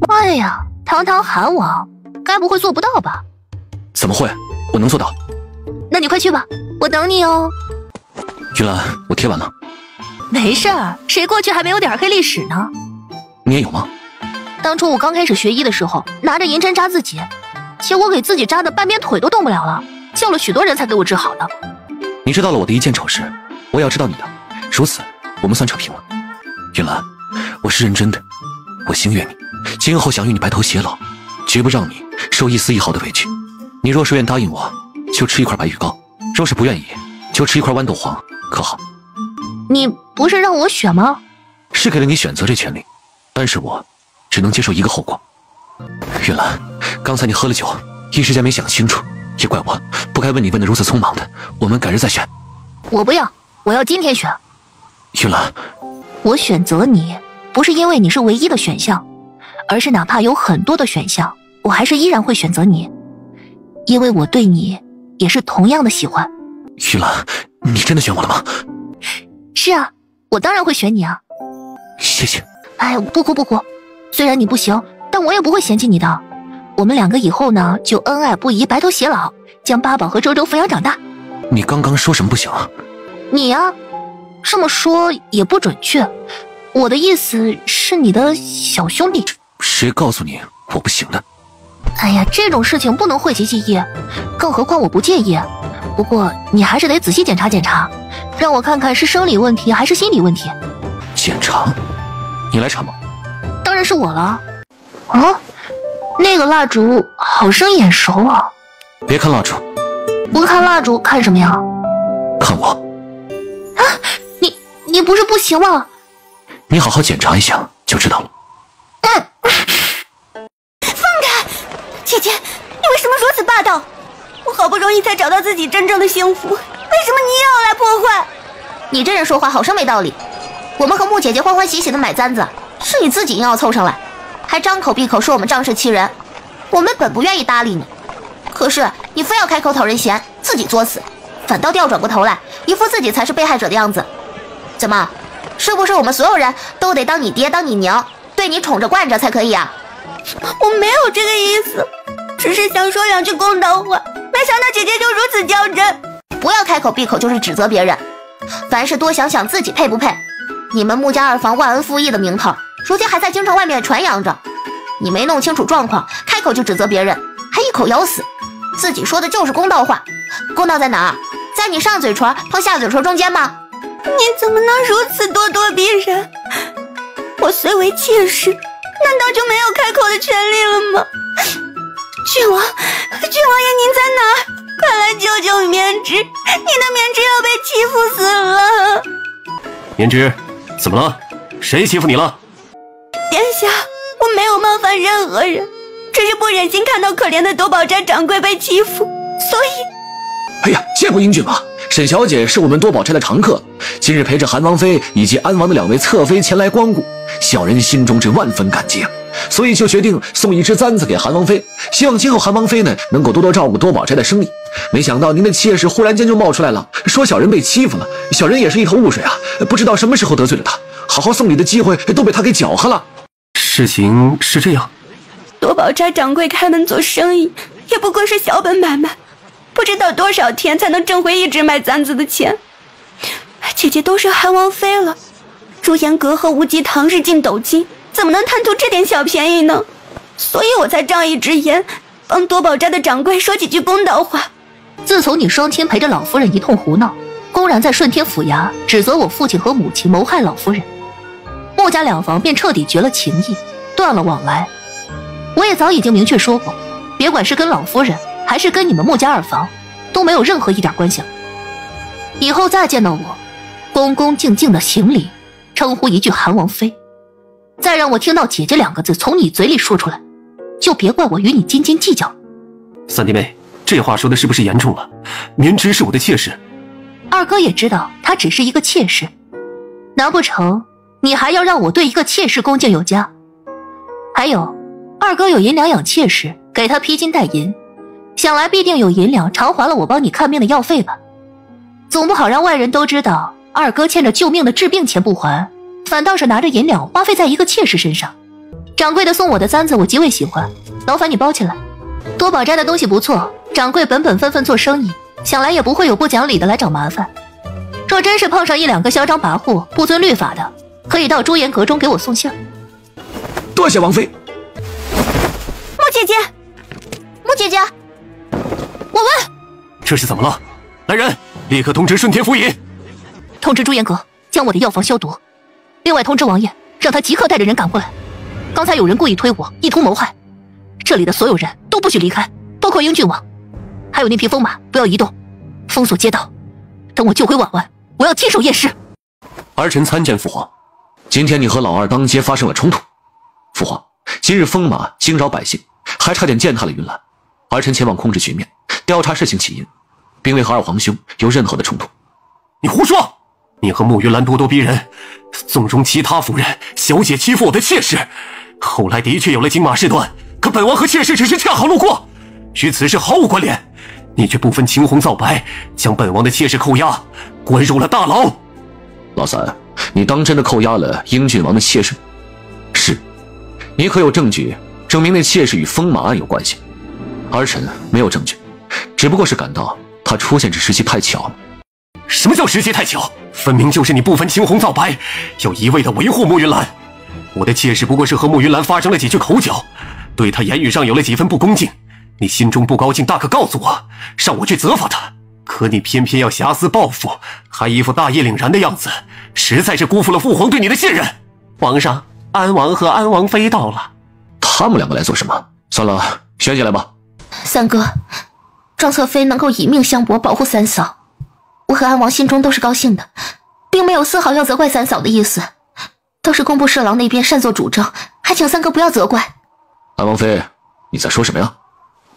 哎呀，堂堂韩王，该不会做不到吧？怎么会？我能做到。那你快去吧，我等你哦。云兰，我贴完了。没事儿，谁过去还没有点黑历史呢？你也有吗？当初我刚开始学医的时候，拿着银针扎自己，结果给自己扎的半边腿都动不了了，叫了许多人才给我治好的。你知道了我的一件丑事，我也要知道你的，如此我们算扯平了。云兰，我是认真的，我心悦你，今后想与你白头偕老，绝不让你受一丝一毫的委屈。你若是愿答应我，就吃一块白玉糕；若是不愿意，就吃一块豌豆黄，可好？你不是让我选吗？是给了你选择这权利，但是我只能接受一个后果。云兰，刚才你喝了酒，一时间没想清楚，也怪我不该问你问得如此匆忙的，我们改日再选。我不要，我要今天选。云兰，我选择你，不是因为你是唯一的选项，而是哪怕有很多的选项，我还是依然会选择你，因为我对你也是同样的喜欢。云兰，你真的选我了吗？是啊，我当然会选你啊。谢谢。哎，不哭不哭，虽然你不行，但我也不会嫌弃你的。我们2个以后呢，就恩爱不移，白头偕老，将八宝和周周抚养长大。你刚刚说什么不行啊？你啊，这么说也不准确，我的意思是你的小兄弟。谁告诉你我不行的？哎呀，这种事情不能讳疾忌医，更何况我不介意。不过你还是得仔细检查检查，让我看看是生理问题还是心理问题。检查？你来查吗？当然是我了。哦，那个蜡烛好生眼熟啊！别看蜡烛，不看蜡烛看什么呀？看我。啊，你不是不行吗？你好好检查一下就知道了。放开！姐姐，你为什么如此霸道？我好不容易才找到自己真正的幸福，为什么你也要来破坏？你这人说话好生没道理。我们和穆姐姐欢欢喜喜的买簪子，是你自己硬要凑上来，还张口闭口说我们仗势欺人。我们本不愿意搭理你，可是你非要开口讨人嫌，自己作死，反倒调转过头来，一副自己才是被害者的样子。怎么，是不是我们所有人都得当你爹当你娘，对你宠着惯着才可以啊？我没有这个意思，只是想说两句公道话，没想到姐姐就如此较真。不要开口闭口就是指责别人，凡事多想想自己配不配。你们穆家二房忘恩负义的名头，如今还在京城外面传扬着。你没弄清楚状况，开口就指责别人，还一口咬死，自己说的就是公道话。公道在哪儿？在你上嘴唇碰下嘴唇中间吗？你怎么能如此咄咄逼人？我虽为妾室，难道就没有开口的权利了吗？郡王爷您在哪儿？快来救救棉枝，你的棉枝要被欺负死了。棉枝，怎么了？谁欺负你了？殿下，我没有冒犯任何人，只是不忍心看到可怜的多宝斋掌柜被欺负，所以……哎呀，见过英俊王，沈小姐是我们多宝斋的常客，今日陪着韩王妃以及安王的2位侧妃前来光顾，小人心中之万分感激啊，所以就决定送一只簪子给韩王妃，希望今后韩王妃呢能够多多照顾多宝斋的生意。没想到您的妾室忽然间就冒出来了，说小人被欺负了，小人也是一头雾水啊，不知道什么时候得罪了他，好好送礼的机会都被他给搅和了。事情是这样，多宝斋掌柜开门做生意也不过是小本买卖，不知道多少天才能挣回一直卖簪子的钱。姐姐都是韩王妃了，朱颜阁和无极堂日进斗金，怎么能贪图这点小便宜呢？所以我才仗义直言，帮多宝斋的掌柜说几句公道话。自从你双亲陪着老夫人一通胡闹，公然在顺天府衙指责我父亲和母亲谋害老夫人，穆家2房便彻底绝了情谊，断了往来。我也早已经明确说过，别管是跟老夫人还是跟你们穆家2房，都没有任何一点关系了。以后再见到我，恭恭敬敬的行礼，称呼一句韩王妃。再让我听到姐姐2个字从你嘴里说出来，就别怪我与你斤斤计较。三弟妹，这话说的是不是严重了？棉枝是我的妾室，二哥也知道她只是一个妾室，难不成你还要让我对一个妾室恭敬有加？还有，二哥有银两养妾室，给他披金戴银，想来必定有银两偿还了我帮你看病的药费吧？总不好让外人都知道二哥欠着救命的治病钱不还，反倒是拿着银两花费在一个妾室身上。掌柜的送我的簪子我极为喜欢，劳烦你包起来。多宝斋的东西不错，掌柜本本分分做生意，想来也不会有不讲理的来找麻烦。若真是碰上1、2个嚣张跋扈、不遵律法的，可以到朱颜阁中给我送信儿。多谢王妃。穆姐姐，穆姐姐，我问，这是怎么了？来人，立刻通知顺天府尹，通知朱颜阁将我的药房消毒。另外通知王爷，让他即刻带着人赶过来。刚才有人故意推我，意图谋害，这里的所有人都不许离开，包括英郡王，还有那匹疯马不要移动，封锁街道。等我救回婉婉，我要亲手验尸。儿臣参见父皇。今天你和老二当街发生了冲突，父皇，今日疯马惊扰百姓，还差点践踏了云岚，儿臣前往控制局面，调查事情起因，并未和二皇兄有任何的冲突。你胡说！你和穆云兰咄咄逼人，纵容其他夫人小姐欺负我的妾室，后来的确有了金马事端，可本王和妾室只是恰好路过，与此事毫无关联。你却不分青红皂白，将本王的妾室扣押，关入了大牢。老三，你当真的扣押了英郡王的妾室？是。你可有证据证明那妾室与疯马案有关系？儿臣没有证据，只不过是感到他出现之时机太巧了。什么叫时机太巧？分明就是你不分青红皂白，要一味的维护穆云兰。我的妾室不过是和穆云兰发生了几句口角，对她言语上有了几分不恭敬，你心中不高兴，大可告诉我，让我去责罚她。可你偏偏要挟私报复，还一副大义凛然的样子，实在是辜负了父皇对你的信任。皇上，安王和安王妃到了。他们两个来做什么？算了，宣下来吧。三哥，庄侧妃能够以命相搏保护三嫂，我和安王心中都是高兴的，并没有丝毫要责怪三嫂的意思，都是工部侍郎那边擅作主张，还请三哥不要责怪。安王妃，你在说什么呀？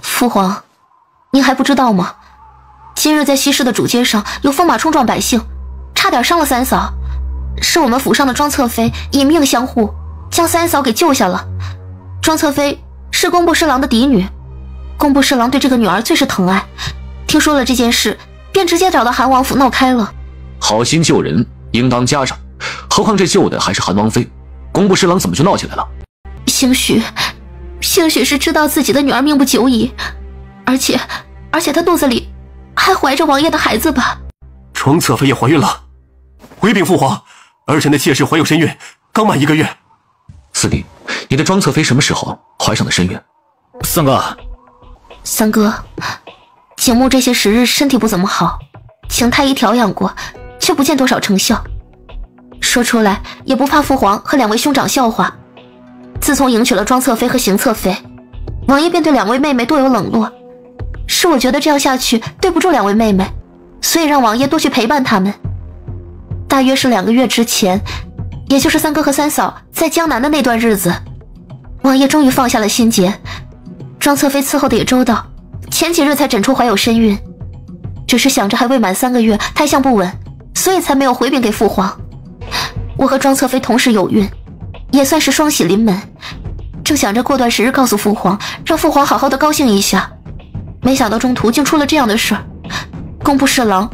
父皇，您还不知道吗？今日在西市的主街上有风马冲撞百姓，差点伤了三嫂，是我们府上的庄侧妃以命相护，将三嫂给救下了。庄侧妃是工部侍郎的嫡女，工部侍郎对这个女儿最是疼爱，听说了这件事，便直接找到韩王府闹开了。好心救人，应当加上，何况这救的还是韩王妃，工部侍郎怎么就闹起来了？兴许是知道自己的女儿命不久矣，而且她肚子里还怀着王爷的孩子吧？庄侧妃也怀孕了。回禀父皇，儿臣的妾室怀有身孕，刚满1个月。四弟，你的庄侧妃什么时候怀上的身孕？三哥，景木这些时日身体不怎么好，请太医调养过，却不见多少成效。说出来也不怕父皇和2位兄长笑话。自从迎娶了庄侧妃和邢侧妃，王爷便对2位妹妹多有冷落，是我觉得这样下去对不住2位妹妹，所以让王爷多去陪伴他们。大约是2个月之前，也就是三哥和三嫂在江南的那段日子，王爷终于放下了心结。庄侧妃伺候的也周到，前几日才诊出怀有身孕，只是想着还未满3个月，胎象不稳，所以才没有回禀给父皇。我和庄侧妃同时有孕，也算是双喜临门，正想着过段时日告诉父皇，让父皇好好的高兴一下，没想到中途竟出了这样的事儿。工部侍郎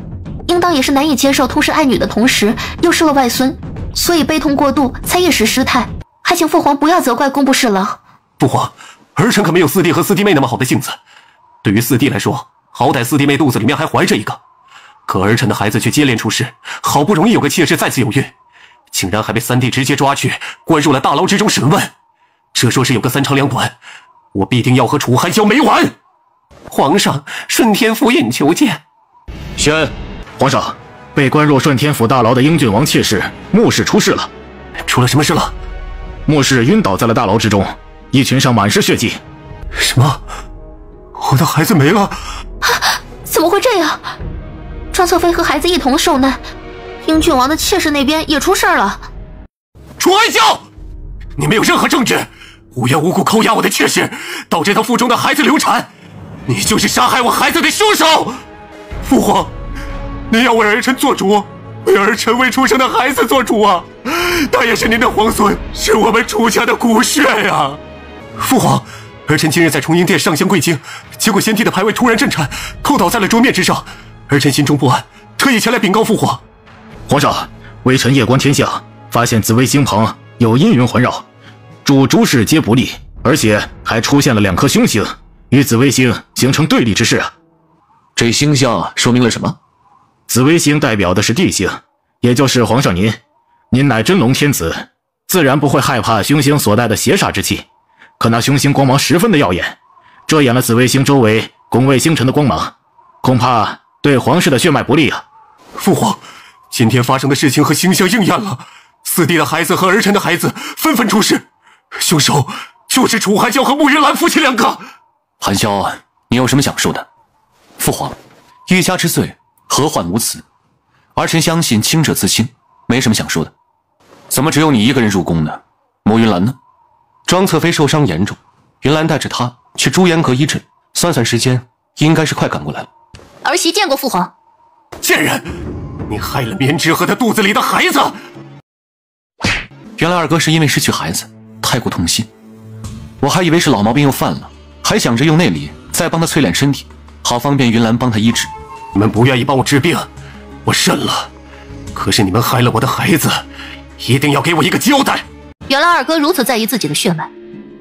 应当也是难以接受同时爱女的同时又失了外孙，所以悲痛过度才一时失态，还请父皇不要责怪工部侍郎。父皇，儿臣可没有四弟和四弟妹那么好的性子。对于四弟来说，好歹四弟妹肚子里面还怀着一个，可儿臣的孩子却接连出事，好不容易有个妾室再次有孕，竟然还被三弟直接抓去关入了大牢之中审问。这若是有个3长2短，我必定要和楚寒宵没完。皇上，顺天府尹求见。宣，皇上，被关入顺天府大牢的英郡王妾室穆氏出事了。出了什么事了？穆氏晕倒在了大牢之中，衣裙上满是血迹。什么？我的孩子没了？啊！怎么会这样？庄侧妃和孩子一同受难，英郡王的妾室那边也出事了。楚寒宵，你没有任何证据，无缘无故扣押我的妾室，导致他腹中的孩子流产，你就是杀害我孩子的凶手！父皇，您要为儿臣做主，为儿臣未出生的孩子做主啊！他也是您的皇孙，是我们楚家的骨血呀！父皇，儿臣今日在崇英殿上香跪经，结果先帝的牌位突然震颤，叩倒在了桌面之上，儿臣心中不安，特意前来禀告父皇。皇上，微臣夜观天象，发现紫微星旁有阴云环绕，诸事皆不利，而且还出现了2颗凶星，与紫微星形成对立之势啊！这星象说明了什么？紫微星代表的是地星，也就是皇上您乃真龙天子，自然不会害怕凶星所带的邪煞之气。可那凶星光芒十分的耀眼，遮掩了紫微星周围拱卫星辰的光芒，恐怕对皇室的血脉不利啊！父皇，今天发生的事情和星象应验了，四弟的孩子和儿臣的孩子纷纷出事，凶手就是楚寒宵和穆云兰夫妻2个。寒宵，你有什么想说的？父皇，一家之罪，何患无辞？儿臣相信清者自清，没什么想说的。怎么只有你一个人入宫呢？穆云兰呢？庄侧妃受伤严重，云兰带着她去朱颜阁医治，算算时间，应该是快赶过来了。儿媳见过父皇。贱人，你害了绵枝和她肚子里的孩子。原来二哥是因为失去孩子太过痛心，我还以为是老毛病又犯了，还想着用内力再帮他淬炼身体，好方便云兰帮他医治。你们不愿意帮我治病，我认了。可是你们害了我的孩子，一定要给我一个交代。原来二哥如此在意自己的血脉，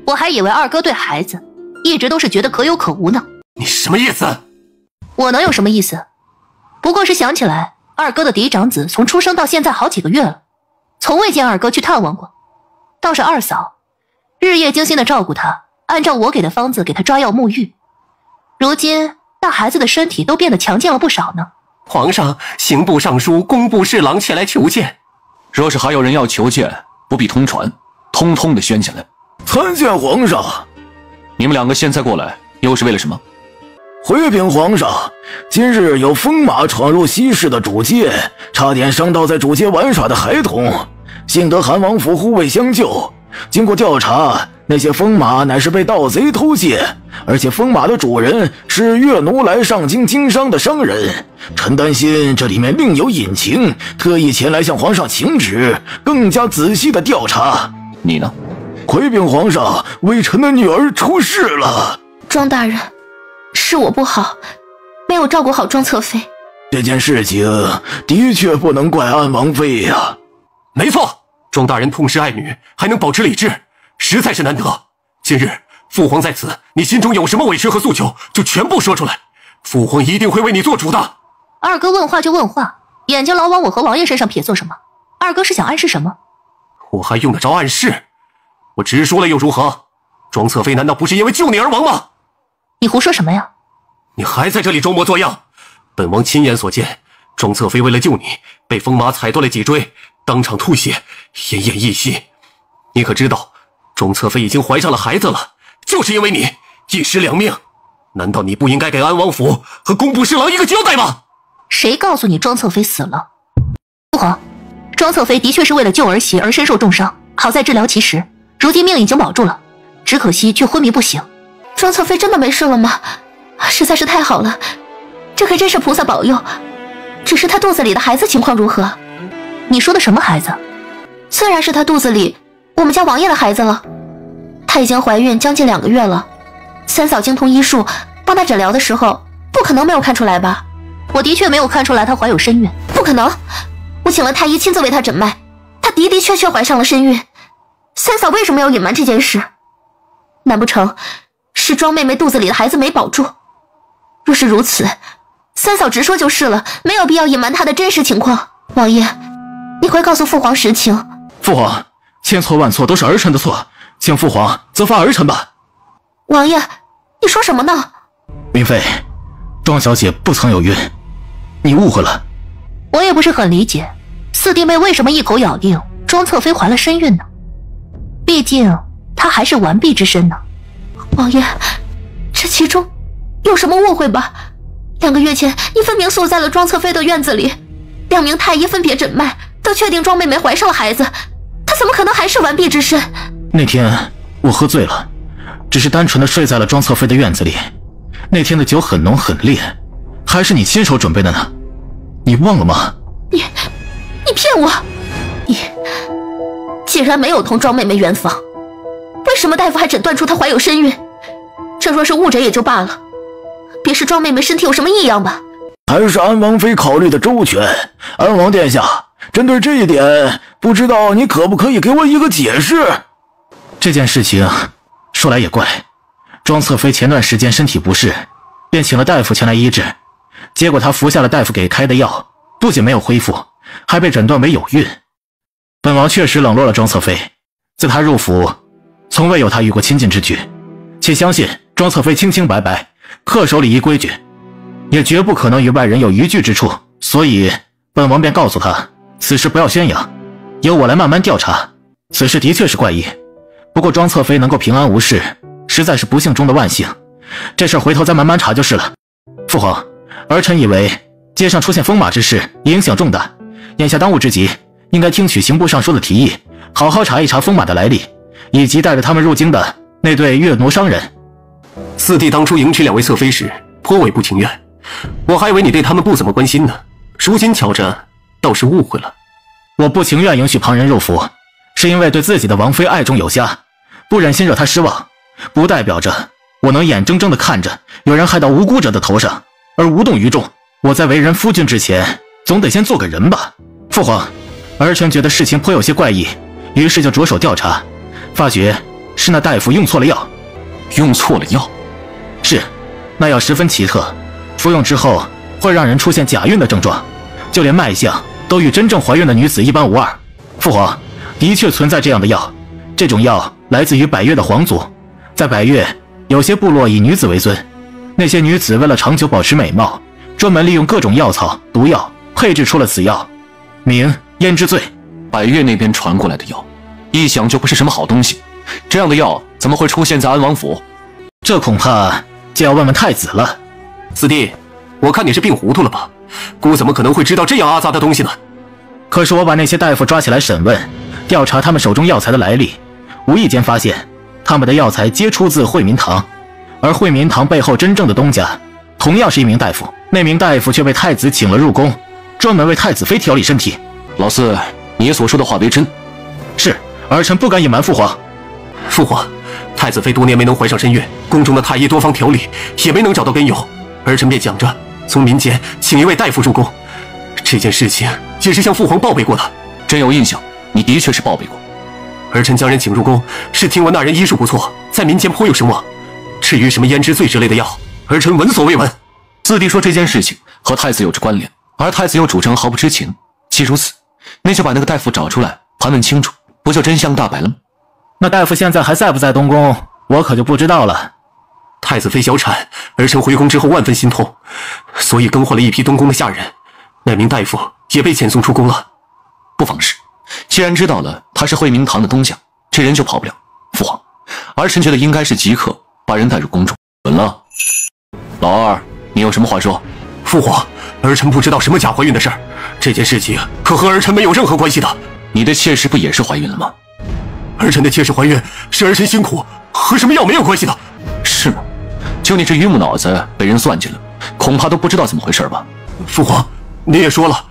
我还以为二哥对孩子一直都是觉得可有可无呢。你什么意思？我能有什么意思？不过是想起来二哥的嫡长子从出生到现在好几个月了，从未见二哥去探望过。倒是二嫂日夜精心的照顾他，按照我给的方子给他抓药沐浴。如今那孩子的身体都变得强健了不少呢。皇上，刑部尚书工部侍郎前来求见。若是还有人要求见，不必通传，通通的宣下来。参见皇上。你们两个现在过来，又是为了什么？回禀皇上，今日有疯马闯入西市的主街，差点伤到在主街玩耍的孩童，幸得韩王府护卫相救。经过调查，那些疯马乃是被盗贼偷窃，而且疯马的主人是越奴来上京经商的商人。臣担心这里面另有隐情，特意前来向皇上请旨，更加仔细的调查。你呢？回禀皇上，微臣的女儿出事了。庄大人，是我不好，没有照顾好庄侧妃。这件事情的确不能怪安王妃呀。没错，庄大人痛失爱女，还能保持理智，实在是难得。今日父皇在此，你心中有什么委屈和诉求，就全部说出来，父皇一定会为你做主的。二哥问话就问话，眼睛老往我和王爷身上撇做什么？二哥是想暗示什么？我还用得着暗示？我直说了又如何？庄侧妃难道不是因为救你而亡吗？你胡说什么呀？你还在这里装模作样！本王亲眼所见，庄侧妃为了救你，被疯马踩断了脊椎，当场吐血，奄奄一息。你可知道，庄侧妃已经怀上了孩子了，就是因为你一尸两命。难道你不应该给安王府和工部侍郎一个交代吗？谁告诉你庄侧妃死了？父皇，庄侧妃的确是为了救儿媳而身受重伤，好在治疗其时，如今命已经保住了，只可惜却昏迷不醒。庄侧妃真的没事了吗？实在是太好了，这可真是菩萨保佑。只是她肚子里的孩子情况如何？你说的什么孩子？自然是她肚子里我们家王爷的孩子了。她已经怀孕将近2个月了，三嫂精通医术，帮她诊疗的时候，不可能没有看出来吧？我的确没有看出来她怀有身孕，不可能。我请了太医亲自为她诊脉，她的的确确怀上了身孕。三嫂为什么要隐瞒这件事？难不成是庄妹妹肚子里的孩子没保住？若是如此，三嫂直说就是了，没有必要隐瞒她的真实情况。王爷，你快告诉父皇实情。父皇，千错万错都是儿臣的错，请父皇责罚儿臣吧。王爷，你说什么呢？明妃，庄小姐不曾有孕，你误会了。我也不是很理解，四弟妹为什么一口咬定庄侧妃怀了身孕呢？毕竟她还是完璧之身呢。王爷，这其中有什么误会吧？2个月前，你分明宿在了庄侧妃的院子里，2名太医分别诊脉，都确定庄妹妹怀上了孩子，她怎么可能还是完璧之身？那天我喝醉了，只是单纯的睡在了庄侧妃的院子里。那天的酒很浓很烈，还是你亲手准备的呢，你忘了吗？你骗我！你既然没有同庄妹妹圆房，为什么大夫还诊断出她怀有身孕？这若是误诊也就罢了，别是庄妹妹身体有什么异样吧？还是安王妃考虑的周全。安王殿下，针对这一点，不知道你可不可以给我一个解释？这件事情说来也怪，庄侧妃前段时间身体不适，便请了大夫前来医治，结果她服下了大夫给开的药，不仅没有恢复，还被诊断为有孕。本王确实冷落了庄侧妃，自她入府，从未有她与过亲近之举，且相信庄侧妃清清白白，恪守礼仪规矩，也绝不可能与外人有逾矩之处，所以本王便告诉她，此事不要宣扬，由我来慢慢调查。此事的确是怪异，不过庄侧妃能够平安无事，实在是不幸中的万幸，这事回头再慢慢查就是了。父皇，儿臣以为街上出现疯马之事，影响重大，眼下当务之急，应该听取刑部尚书的提议，好好查一查疯马的来历，以及带着他们入京的那对越奴商人。四弟当初迎娶2位侧妃时，颇为不情愿，我还以为你对他们不怎么关心呢，如今瞧着倒是误会了。我不情愿允许旁人入府，是因为对自己的王妃爱中有加，不忍心惹她失望，不代表着我能眼睁睁地看着有人害到无辜者的头上而无动于衷。我在为人夫君之前，总得先做个人吧。父皇，儿臣觉得事情颇有些怪异，于是就着手调查，发觉是那大夫用错了药。用错了药？是，那药十分奇特，服用之后会让人出现假孕的症状，就连脉象都与真正怀孕的女子一般无二。父皇，的确存在这样的药，这种药来自于百越的皇族，在百越有些部落以女子为尊，那些女子为了长久保持美貌，专门利用各种药草、毒药配制出了此药，名胭脂醉。百越那边传过来的药，一想就不是什么好东西。这样的药怎么会出现在安王府？这恐怕就要问问太子了。四弟，我看你是病糊涂了吧？姑怎么可能会知道这样阿杂的东西呢？可是我把那些大夫抓起来审问，调查他们手中药材的来历，无意间发现他们的药材皆出自惠民堂，而惠民堂背后真正的东家同样是一名大夫，那名大夫却被太子请了入宫，专门为太子妃调理身体。老四，你所说的话为真？是，儿臣不敢隐瞒父皇。父皇，太子妃多年没能怀上身孕，宫中的太医多方调理，也没能找到根由，儿臣便想着从民间请一位大夫入宫。这件事情也是向父皇报备过的。真有印象，你的确是报备过。儿臣将人请入宫，是听闻那人医术不错，在民间颇有声望。至于什么胭脂醉之类的药，儿臣闻所未闻。四弟说这件事情和太子有着关联，而太子又主张毫不知情。既如此，那就把那个大夫找出来盘问清楚，不就真相大白了吗？那大夫现在还在不在东宫，我可就不知道了。太子妃小产，儿臣回宫之后万分心痛，所以更换了一批东宫的下人。那名大夫也被遣送出宫了。不妨事，既然知道了他是惠民堂的东家，这人就跑不了。父皇，儿臣觉得应该是即刻把人带入宫中。稳了。老二，你有什么话说？父皇，儿臣不知道什么假怀孕的事儿，这件事情可和儿臣没有任何关系的。你的妾室不也是怀孕了吗？儿臣的妾室怀孕是儿臣辛苦，和什么药没有关系的。是吗？就你这榆木脑子被人算计了，恐怕都不知道怎么回事吧？父皇，你也说了，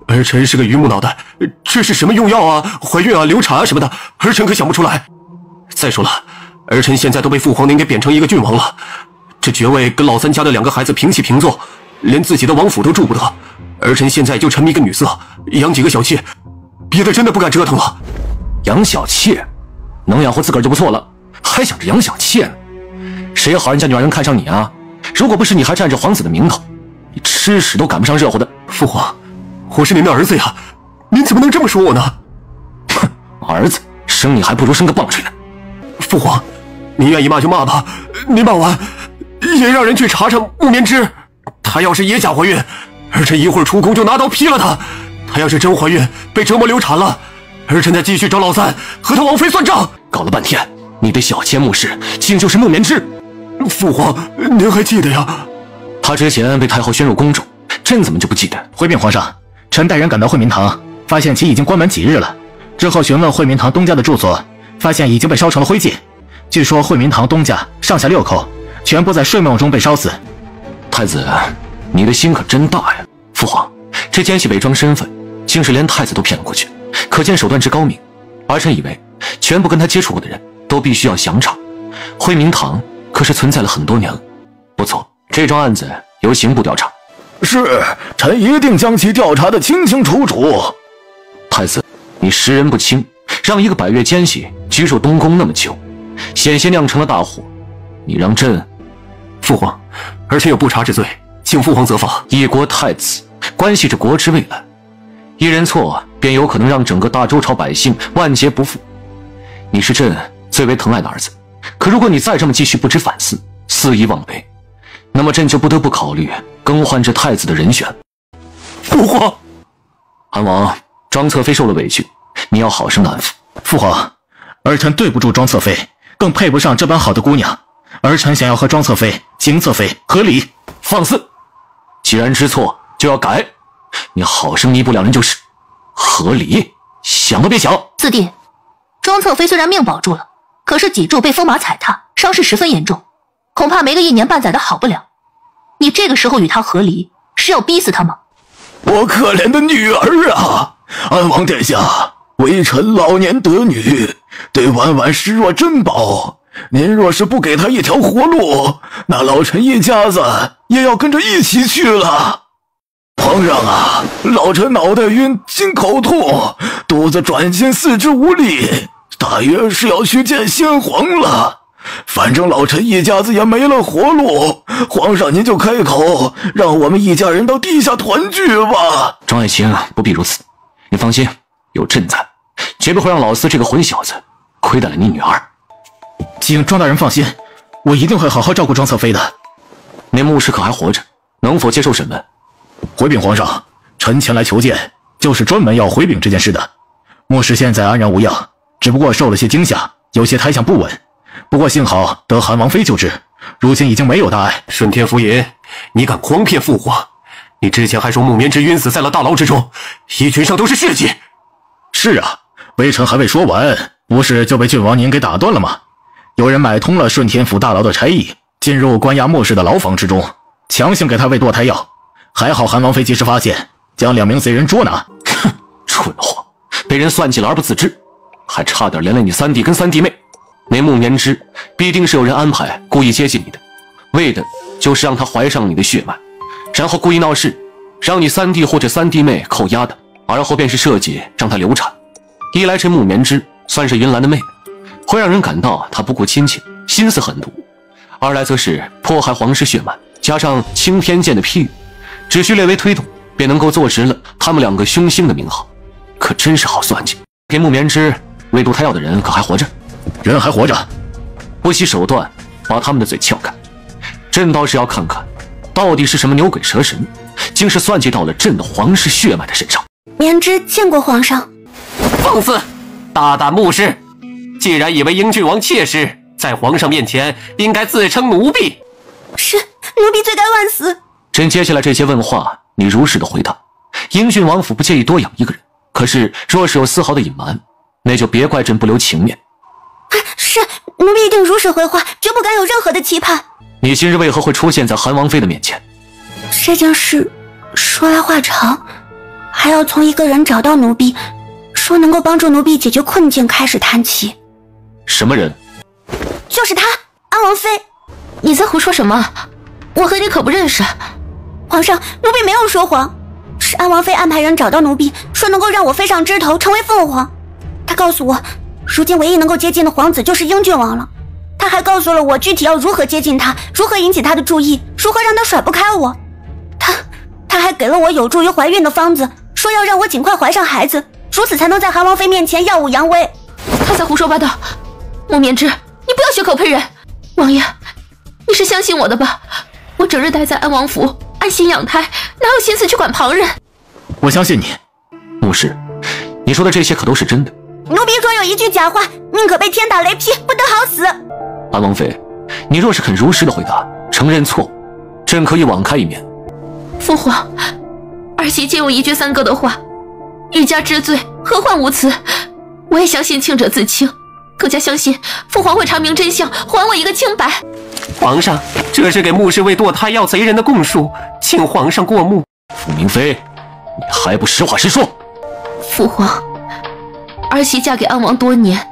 儿臣是个榆木脑袋，这是什么用药啊、怀孕啊、流产啊什么的，儿臣可想不出来。再说了，儿臣现在都被父皇您给贬成一个郡王了，这爵位跟老三家的2个孩子平起平坐，连自己的王府都住不得。儿臣现在就沉迷个女色，养几个小妾，别的真的不敢折腾了。养小妾，能养活自个儿就不错了，还想着养小妾呢？谁好人家女儿能看上你啊？如果不是你还占着皇子的名头，你吃屎都赶不上热乎的。父皇，我是您的儿子呀，您怎么能这么说我呢？哼，儿子生你还不如生个棒槌呢。父皇，您愿意骂就骂吧，您骂完也让人去查查木棉枝，她要是也假怀孕，儿臣一会儿出宫就拿刀劈了她。她要是真怀孕被折磨流产了，儿臣再继续找老三和他王妃算账。搞了半天，你的小妾穆氏竟就是木棉枝。父皇，您还记得呀？他之前被太后宣入宫中，朕怎么就不记得？回禀皇上，臣带人赶到惠民堂，发现其已经关门几日了。之后询问惠民堂东家的住所，发现已经被烧成了灰烬。据说惠民堂东家上下6口全部在睡梦中被烧死。太子，你的心可真大呀！父皇，这奸细伪装身份，竟是连太子都骗了过去，可见手段之高明。儿臣以为，全部跟他接触过的人都必须要详查。惠民堂可是存在了很多年了。不错，这桩案子由刑部调查。是，臣一定将其调查得清清楚楚。太子，你识人不清，让一个百越奸细居住东宫那么久，险些酿成了大祸，你让朕……父皇，儿臣有不查之罪，请父皇责罚。一国太子，关系着国之未来，一人错便有可能让整个大周朝百姓万劫不复。你是朕最为疼爱的儿子，可如果你再这么继续不知反思，肆意妄为，那么朕就不得不考虑更换这太子的人选。父皇，韩王，庄侧妃受了委屈，你要好生安抚。父皇，儿臣对不住庄侧妃，更配不上这般好的姑娘。儿臣想要和庄侧妃、邢侧妃和离。放肆！既然知错就要改，你好生弥补2人就是。和离，想都别想。四弟，庄侧妃虽然命保住了，可是脊柱被风马踩踏，伤势十分严重，恐怕没个1年半载的好不了。你这个时候与她和离，是要逼死她吗？我可怜的女儿啊！安王殿下，微臣老年得女，对婉婉视若珍宝。您若是不给她一条活路，那老臣一家子也要跟着一起去了。皇上啊，老臣脑袋晕，心口痛，肚子转心，四肢无力，大约是要去见先皇了。反正老臣一家子也没了活路，皇上您就开口，让我们一家人到地下团聚吧。庄爱卿不必如此，你放心，有朕在，绝不会让老四这个混小子亏待了你女儿。请庄大人放心，我一定会好好照顾庄侧妃的。那牧师可还活着？能否接受审问？回禀皇上，臣前来求见，就是专门要回禀这件事的。牧师现在安然无恙，只不过受了些惊吓，有些胎象不稳。不过幸好得韩王妃救治，如今已经没有大碍。顺天福尹，你敢诓骗父皇？你之前还说木棉之晕死在了大牢之中，衣裙上都是血迹。是啊，微臣还未说完，不是就被郡王您给打断了吗？有人买通了顺天府大牢的差役，进入关押牧师的牢房之中，强行给他喂堕胎药。还好韩王妃及时发现，将2名贼人捉拿。哼，蠢货，被人算计了而不自知，还差点连累你3弟跟3弟妹。那木棉之必定是有人安排，故意接近你的，为的就是让他怀上你的血脉，然后故意闹事，让你3弟或者3弟妹扣押的，而后便是设计让他流产。一来这木棉之算是云兰的妹妹，会让人感到她不顾亲情，心思狠毒；二来则是迫害皇室血脉，加上轻偏见的批语，只需略微推动，便能够坐实了他们2个凶星的名号。可真是好算计，给木棉之喂毒胎药的人可还活着？人还活着，不惜手段把他们的嘴撬开。朕倒是要看看，到底是什么牛鬼蛇神，竟是算计到了朕的皇室血脉的身上。棉之见过皇上。放肆！大胆目视！既然以为英郡王妾室，在皇上面前应该自称奴婢。是，奴婢罪该万死。朕接下来这些问话，你如实的回答。英郡王府不介意多养一个人，可是若是有丝毫的隐瞒，那就别怪朕不留情面。是，奴婢一定如实回话，绝不敢有任何的期盼。你今日为何会出现在韩王妃的面前？这件事说来话长，还要从一个人找到奴婢，说能够帮助奴婢解决困境开始谈起。什么人？就是他，安王妃。你在胡说什么？我和你可不认识。皇上，奴婢没有说谎，是安王妃安排人找到奴婢，说能够让我飞上枝头，成为凤凰。他告诉我，如今唯一能够接近的皇子就是英郡王了。他还告诉了我具体要如何接近他，如何引起他的注意，如何让他甩不开我。他还给了我有助于怀孕的方子，说要让我尽快怀上孩子，如此才能在韩王妃面前耀武扬威。他在胡说八道。木棉之，你不要血口喷人。王爷，你是相信我的吧？我整日待在安王府，安心养胎，哪有心思去管旁人？我相信你。牧师，你说的这些可都是真的？奴婢若有一句假话，宁可被天打雷劈，不得好死。安王妃，你若是肯如实的回答，承认错误，朕可以网开一面。父皇，儿媳借用1句3个的话，欲加之罪，何患无辞？我也相信清者自清，更加相信父皇会查明真相，还我一个清白。皇上，这是给牧师喂堕胎药贼人的供述，请皇上过目。傅明妃，你还不实话实说？父皇，儿媳嫁给安王多年，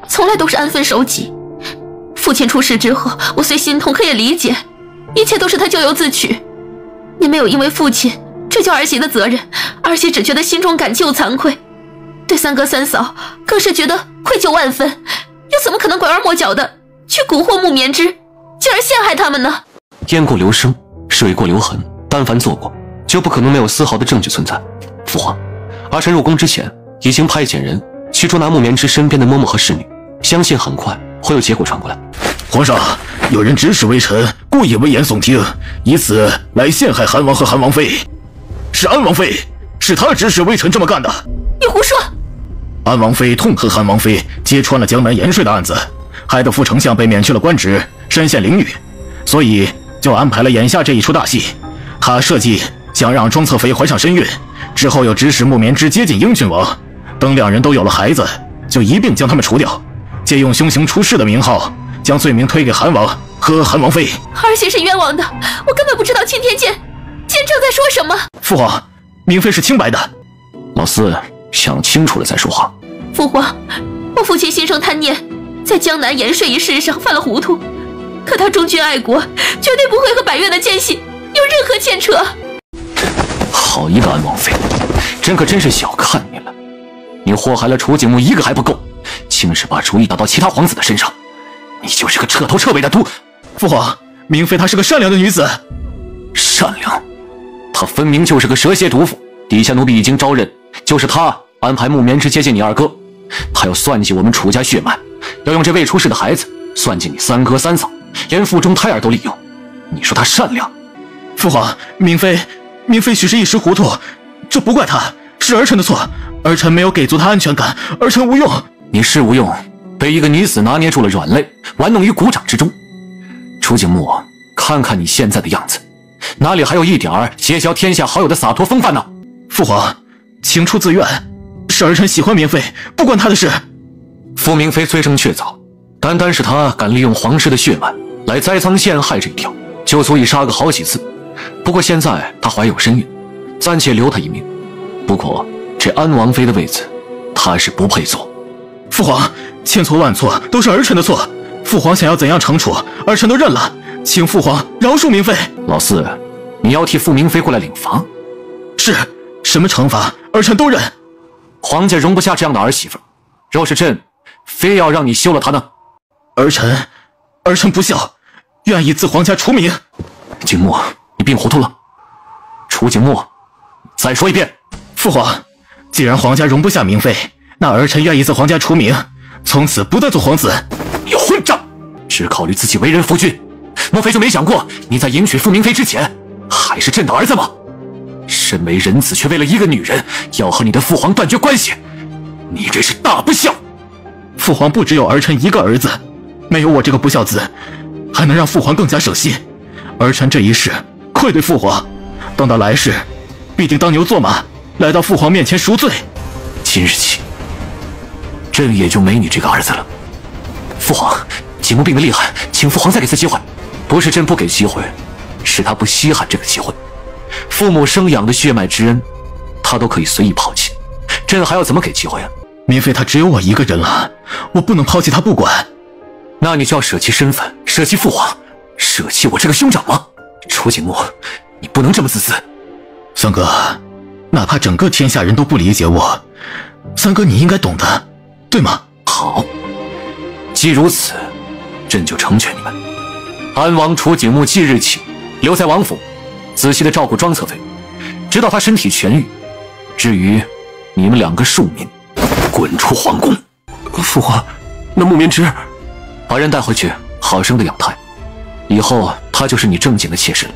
从来都是安分守己。父亲出事之后，我虽心痛，可也理解，一切都是他咎由自取。也没有因为父亲追究儿媳的责任，儿媳只觉得心中感激又惭愧，对3哥3嫂更是觉得愧疚万分，又怎么可能拐弯抹角的去蛊惑木棉之，进而陷害他们呢？雁过留声，水过留痕，但凡做过，就不可能没有丝毫的证据存在。父皇，儿臣入宫之前已经派遣人去捉拿木棉之身边的嬷嬷和侍女，相信很快会有结果传过来。皇上，有人指使微臣故意危言耸听，以此来陷害韩王和韩王妃。是安王妃，是他指使微臣这么干的。你胡说！安王妃痛恨韩王妃揭穿了江南盐税的案子，害得副丞相被免去了官职，身陷囹圄，所以就安排了眼下这一出大戏。他设计想让庄侧妃怀上身孕，之后又指使木棉之接近英郡王，等2人都有了孩子，就一并将他们除掉，借用凶行出世的名号，将罪名推给韩王和韩王妃。儿媳是冤枉的，我根本不知道青天剑正在说什么。父皇，明妃是清白的。老四，想清楚了再说话。父皇，我父亲心生贪念，在江南盐税一事上犯了糊涂，可他忠君爱国，绝对不会和百越的奸细有任何牵扯。好一个安王妃，朕可真是小看你了。你祸害了楚景木1个还不够，竟是把主意打到其他皇子的身上，你就是个彻头彻尾的毒。父皇，明妃她是个善良的女子。善良？她分明就是个蛇蝎毒妇。底下奴婢已经招认，就是她安排木棉之接近你2哥，她要算计我们楚家血脉，要用这未出世的孩子算计你3哥3嫂，连腹中胎儿都利用。你说他善良？父皇，明妃许是一时糊涂，这不怪她，是儿臣的错。儿臣没有给足她安全感，儿臣无用。你是无用，被一个女子拿捏住了软肋，玩弄于股掌之中。楚景木，看看你现在的样子，哪里还有一点结交天下好友的洒脱风范呢？父皇，情出自愿，是儿臣喜欢明妃，不关她的事。傅明妃虽生确凿，单单是她敢利用皇室的血脉来栽赃陷害这一条，就足以杀个好几次。不过现在她怀有身孕，暂且留她一命。不过这安王妃的位子，她是不配坐。父皇，千错万错都是儿臣的错，父皇想要怎样惩处，儿臣都认了，请父皇饶恕明妃。老四，你要替傅明妃过来领罚？是，什么惩罚儿臣都认。皇家容不下这样的儿媳妇，若是朕非要让你休了她呢？儿臣不孝，愿意自皇家除名。景木，你病糊涂了。楚景木，再说一遍。父皇，既然皇家容不下明妃，那儿臣愿意自皇家除名，从此不再做皇子。你混账！只考虑自己为人夫君，莫非就没想过你在迎娶傅明妃之前还是朕的儿子吗？身为人子，却为了一个女人要和你的父皇断绝关系，你这是大不孝！父皇不只有儿臣一个儿子，没有我这个不孝子，还能让父皇更加省心。儿臣这一世愧对父皇，等到来世，必定当牛做马，来到父皇面前赎罪。今日起，朕也就没你这个儿子了。父皇，景木病得厉害，请父皇再给次机会。不是朕不给机会，是他不稀罕这个机会。父母生养的血脉之恩，他都可以随意抛弃，朕还要怎么给机会啊？明妃她只有我一个人了，我不能抛弃她不管。那你就要舍弃身份，舍弃父皇，舍弃我这个兄长吗？楚景木，你不能这么自私。三哥，哪怕整个天下人都不理解我，三哥你应该懂的，对吗？好，既如此，朕就成全你们。安王楚景木即日起留在王府，仔细的照顾庄侧妃，直到她身体痊愈。至于你们两个庶民，滚出皇宫。父皇，那木棉枝，把人带回去，好生的养胎。以后她就是你正经的妾室了。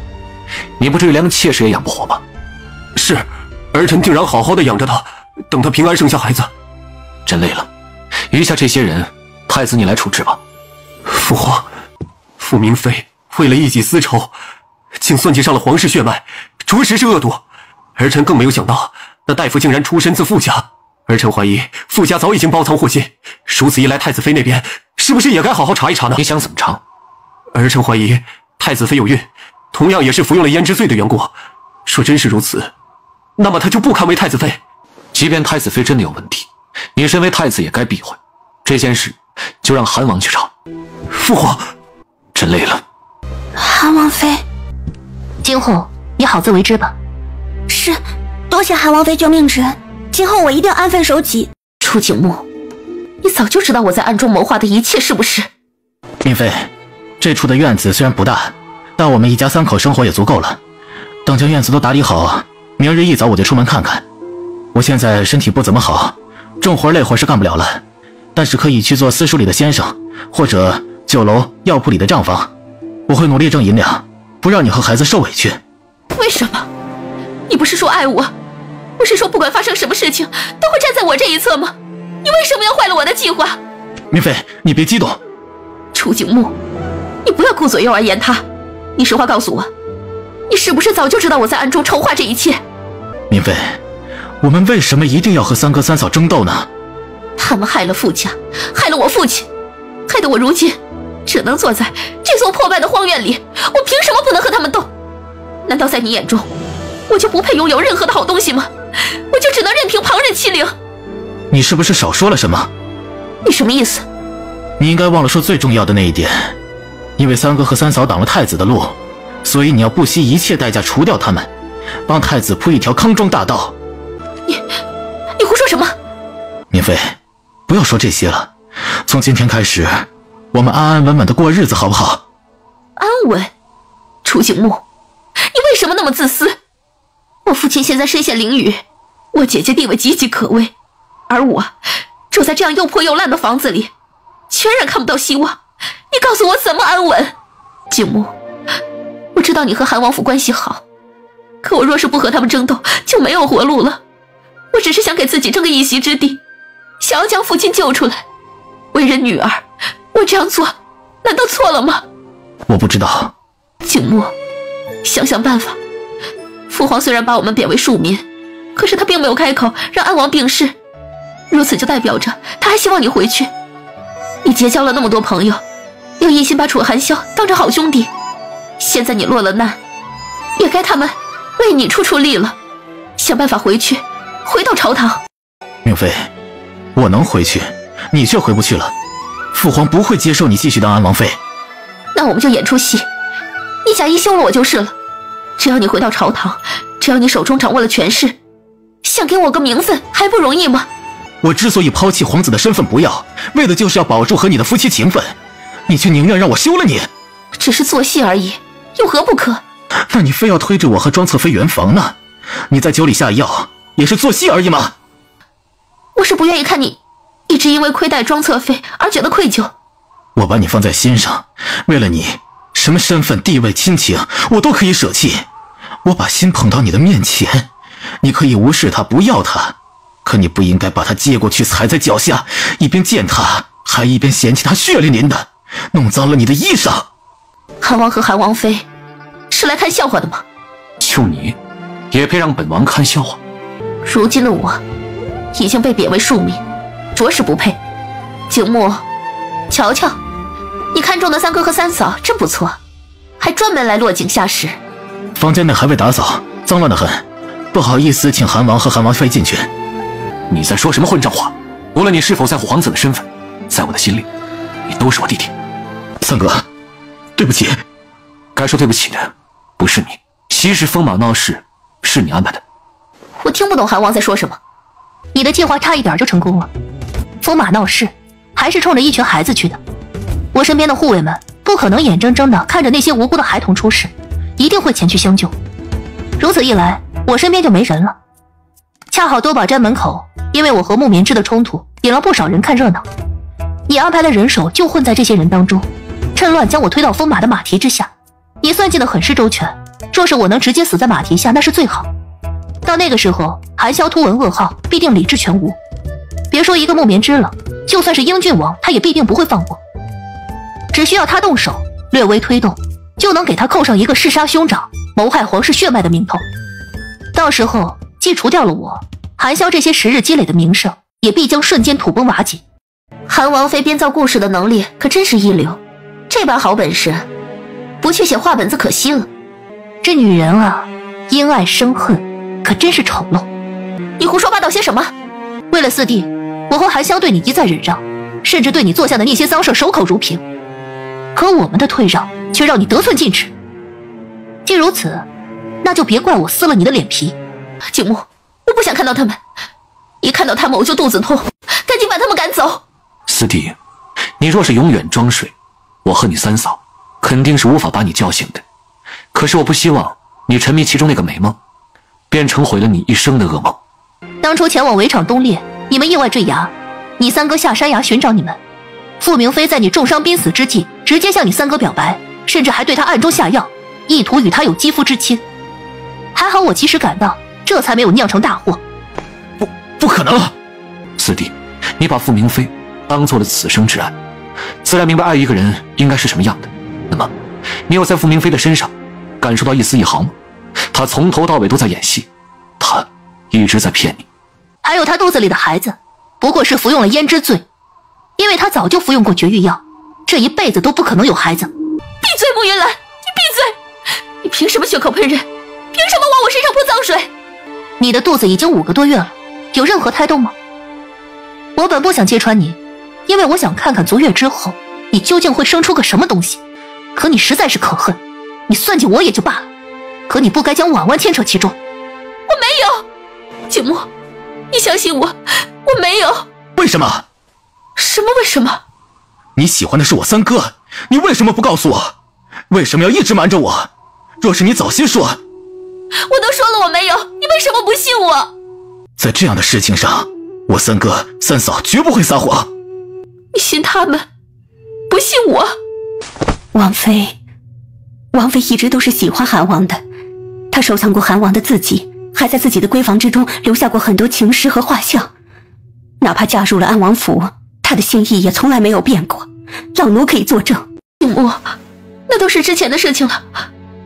你不至于连个妾室也养不活吧？是，儿臣定然好好的养着她，等她平安生下孩子。朕累了，余下这些人，太子你来处置吧。父皇，傅明妃为了一己私仇，竟算计上了皇室血脉，着实是恶毒。儿臣更没有想到，那大夫竟然出身自傅家。儿臣怀疑傅家早已经包藏祸心，如此一来，太子妃那边是不是也该好好查一查呢？你想怎么查？儿臣怀疑太子妃有孕，同样也是服用了胭脂醉的缘故。若真是如此，那么她就不堪为太子妃。即便太子妃真的有问题，你身为太子也该避讳。这件事就让韩王去查。父皇，朕累了。韩王妃，今后你好自为之吧。是，多谢韩王妃救命之恩，今后我一定安分守己。楚景木，你早就知道我在暗中谋划的一切是不是？明妃，这处的院子虽然不大，但我们一家三口生活也足够了。等将院子都打理好，明日一早我就出门看看。我现在身体不怎么好，重活累活是干不了了，但是可以去做私塾里的先生，或者酒楼药铺里的账房。我会努力挣银两，不让你和孩子受委屈。为什么？你不是说爱我，不是说不管发生什么事情都会站在我这一侧吗？你为什么要坏了我的计划？明妃，你别激动。楚景木，你不要顾左右而言他。你实话告诉我，你是不是早就知道我在暗中筹划这一切？明妃，我们为什么一定要和三哥三嫂争斗呢？他们害了傅家，害了我父亲，害得我如今只能坐在这座破败的荒院里。我凭什么不能和他们斗？难道在你眼中，我就不配拥有任何的好东西吗？我就只能任凭旁人欺凌？你是不是少说了什么？你什么意思？你应该忘了说最重要的那一点。因为三哥和三嫂挡了太子的路，所以你要不惜一切代价除掉他们，帮太子铺一条康庄大道。你胡说什么？明妃，不要说这些了。从今天开始，我们安安稳稳的过日子，好不好？安稳？楚景木，你为什么那么自私？我父亲现在身陷囹圄，我姐姐地位岌岌可危，而我住在这样又破又烂的房子里，全然看不到希望。你告诉我怎么安稳？景木，我知道你和韩王府关系好，可我若是不和他们争斗，就没有活路了。我只是想给自己争个一席之地，想要将父亲救出来。为人女儿，我这样做难道错了吗？我不知道。景墨，想想办法。父皇虽然把我们贬为庶民，可是他并没有开口让安王病逝，如此就代表着他还希望你回去。你结交了那么多朋友，又一心把楚寒萧当成好兄弟，现在你落了难，也该他们为你出力了。想办法回去，回到朝堂。明妃，我能回去，你却回不去了。父皇不会接受你继续当安王妃。那我们就演出戏，一假一休了我就是了。只要你回到朝堂，只要你手中掌握了权势，想给我个名分还不容易吗？我之所以抛弃皇子的身份不要，为的就是要保住和你的夫妻情分，你却宁愿让我休了你。只是做戏而已，有何不可？那你非要推着我和庄侧妃圆房呢？你在酒里下药也是做戏而已吗？我是不愿意看你一直因为亏待庄侧妃而觉得愧疚。我把你放在心上，为了你，什么身份地位亲情我都可以舍弃。我把心捧到你的面前，你可以无视他不要他，可你不应该把他接过去踩在脚下，一边践踏还一边嫌弃他血淋淋的，弄脏了你的衣裳。韩王和韩王妃是来看笑话的吗？就你也配让本王看笑话？如今的我已经被贬为庶民，着实不配。景墨，瞧瞧，你看中的三哥和三嫂真不错，还专门来落井下石。房间内还未打扫，脏乱得很，不好意思请韩王和韩王妃进去。你在说什么混账话？无论你是否在乎皇子的身份，在我的心里，你都是我弟弟。三哥，对不起。该说对不起的不是你，昔日风马闹事是你安排的。我听不懂韩王在说什么。你的计划差一点就成功了，风马闹事还是冲着一群孩子去的。我身边的护卫们不可能眼睁睁地看着那些无辜的孩童出事，一定会前去相救。如此一来，我身边就没人了。恰好多宝斋门口因为我和木棉枝的冲突，引了不少人看热闹。你安排的人手就混在这些人当中，趁乱将我推到风马的马蹄之下。你算计得很是周全，若是我能直接死在马蹄下，那是最好。到那个时候，韩萧突闻噩耗，必定理智全无。别说一个木棉枝了，就算是英郡王，他也必定不会放过。只需要他动手，略微推动，就能给他扣上一个弑杀兄长、谋害皇室血脉的名头。到时候，既除掉了我，韩萧这些时日积累的名声，也必将瞬间土崩瓦解。韩王妃编造故事的能力可真是一流，这般好本事，不去写话本子可惜了。这女人啊，因爱生恨，可真是丑陋。你胡说八道些什么？为了四弟，我和韩萧对你一再忍让，甚至对你做下的那些脏事守口如瓶。可我们的退让却让你得寸进尺。既如此，那就别怪我撕了你的脸皮。景墨，我不想看到他们，一看到他们我就肚子痛，赶紧把他们赶走。四弟，你若是永远装睡，我和你三嫂肯定是无法把你叫醒的。可是我不希望你沉迷其中那个美梦，变成毁了你一生的噩梦。当初前往围场东猎，你们意外坠崖，你三哥下山崖寻找你们。傅明妃在你重伤濒死之际，直接向你三哥表白，甚至还对他暗中下药，意图与他有肌肤之亲。还好我及时赶到，这才没有酿成大祸。不可能！四弟，你把傅明妃当做了此生挚爱，自然明白爱一个人应该是什么样的。那么，你有在傅明妃的身上感受到一丝一毫吗？她从头到尾都在演戏，她一直在骗你。还有她肚子里的孩子，不过是服用了胭脂醉，因为她早就服用过绝育药，这一辈子都不可能有孩子。闭嘴，慕云兰，你闭嘴！你凭什么血口喷人？凭什么往我身上泼脏水？你的肚子已经5个多月了，有任何胎动吗？我本不想揭穿你，因为我想看看足月之后你究竟会生出个什么东西。可你实在是可恨，你算计我也就罢了，可你不该将婉婉牵扯其中。我没有，景墨，你相信我，我没有。为什么？什么为什么？你喜欢的是我三哥，你为什么不告诉我？为什么要一直瞒着我？若是你早些说。我都说了我没有，你为什么不信我？在这样的事情上，我三哥三嫂绝不会撒谎。你信他们，不信我。王妃，王妃一直都是喜欢韩王的，她收藏过韩王的字迹，还在自己的闺房之中留下过很多情诗和画像。哪怕嫁入了安王府，她的心意也从来没有变过，老奴可以作证。景穆，那都是之前的事情了。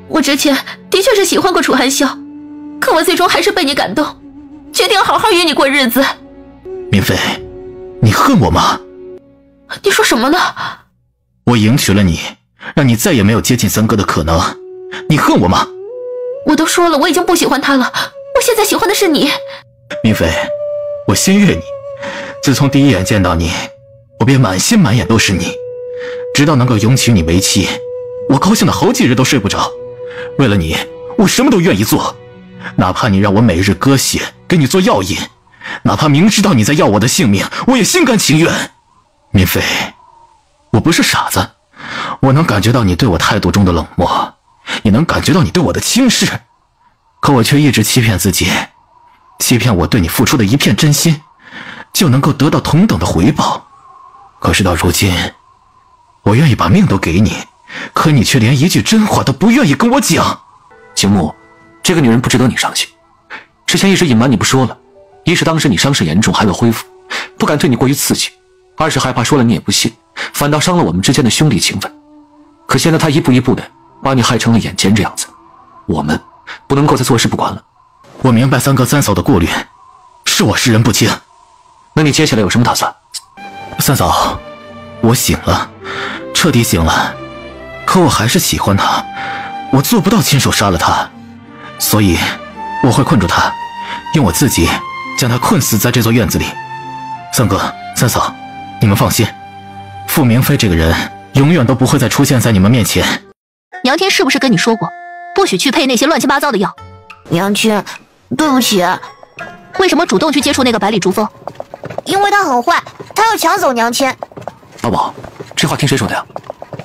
我之前的确是喜欢过楚寒萧，可我最终还是被你感动，决定好好与你过日子。明妃，你恨我吗？你说什么呢？我迎娶了你，让你再也没有接近三哥的可能，你恨我吗？我都说了，我已经不喜欢他了，我现在喜欢的是你。明妃，我心悦你，自从第一眼见到你，我便满心满眼都是你，直到能够拥娶你为妻，我高兴的好几日都睡不着。为了你，我什么都愿意做，哪怕你让我每日割血给你做药引，哪怕明知道你在要我的性命，我也心甘情愿。明妃，我不是傻子，我能感觉到你对我态度中的冷漠，也能感觉到你对我的轻视，可我却一直欺骗自己，欺骗我对你付出的一片真心就能够得到同等的回报。可是到如今，我愿意把命都给你，可你却连一句真话都不愿意跟我讲。景穆，这个女人不值得你伤心，之前一直隐瞒你不说了，一是当时你伤势严重还未恢复，不敢对你过于刺激，二是害怕说了你也不信，反倒伤了我们之间的兄弟情分。可现在他一步一步的把你害成了眼前这样子，我们不能够再坐视不管了。我明白三哥三嫂的顾虑，是我识人不清。那你接下来有什么打算？三嫂，我醒了，彻底醒了，可我还是喜欢他，我做不到亲手杀了他，所以我会困住他，用我自己将他困死在这座院子里。三哥三嫂，你们放心，傅明妃这个人永远都不会再出现在你们面前。娘亲是不是跟你说过，不许去配那些乱七八糟的药？娘亲，对不起。为什么主动去接触那个百里竹风？因为他很坏，他要抢走娘亲。宝宝，这话听谁说的呀？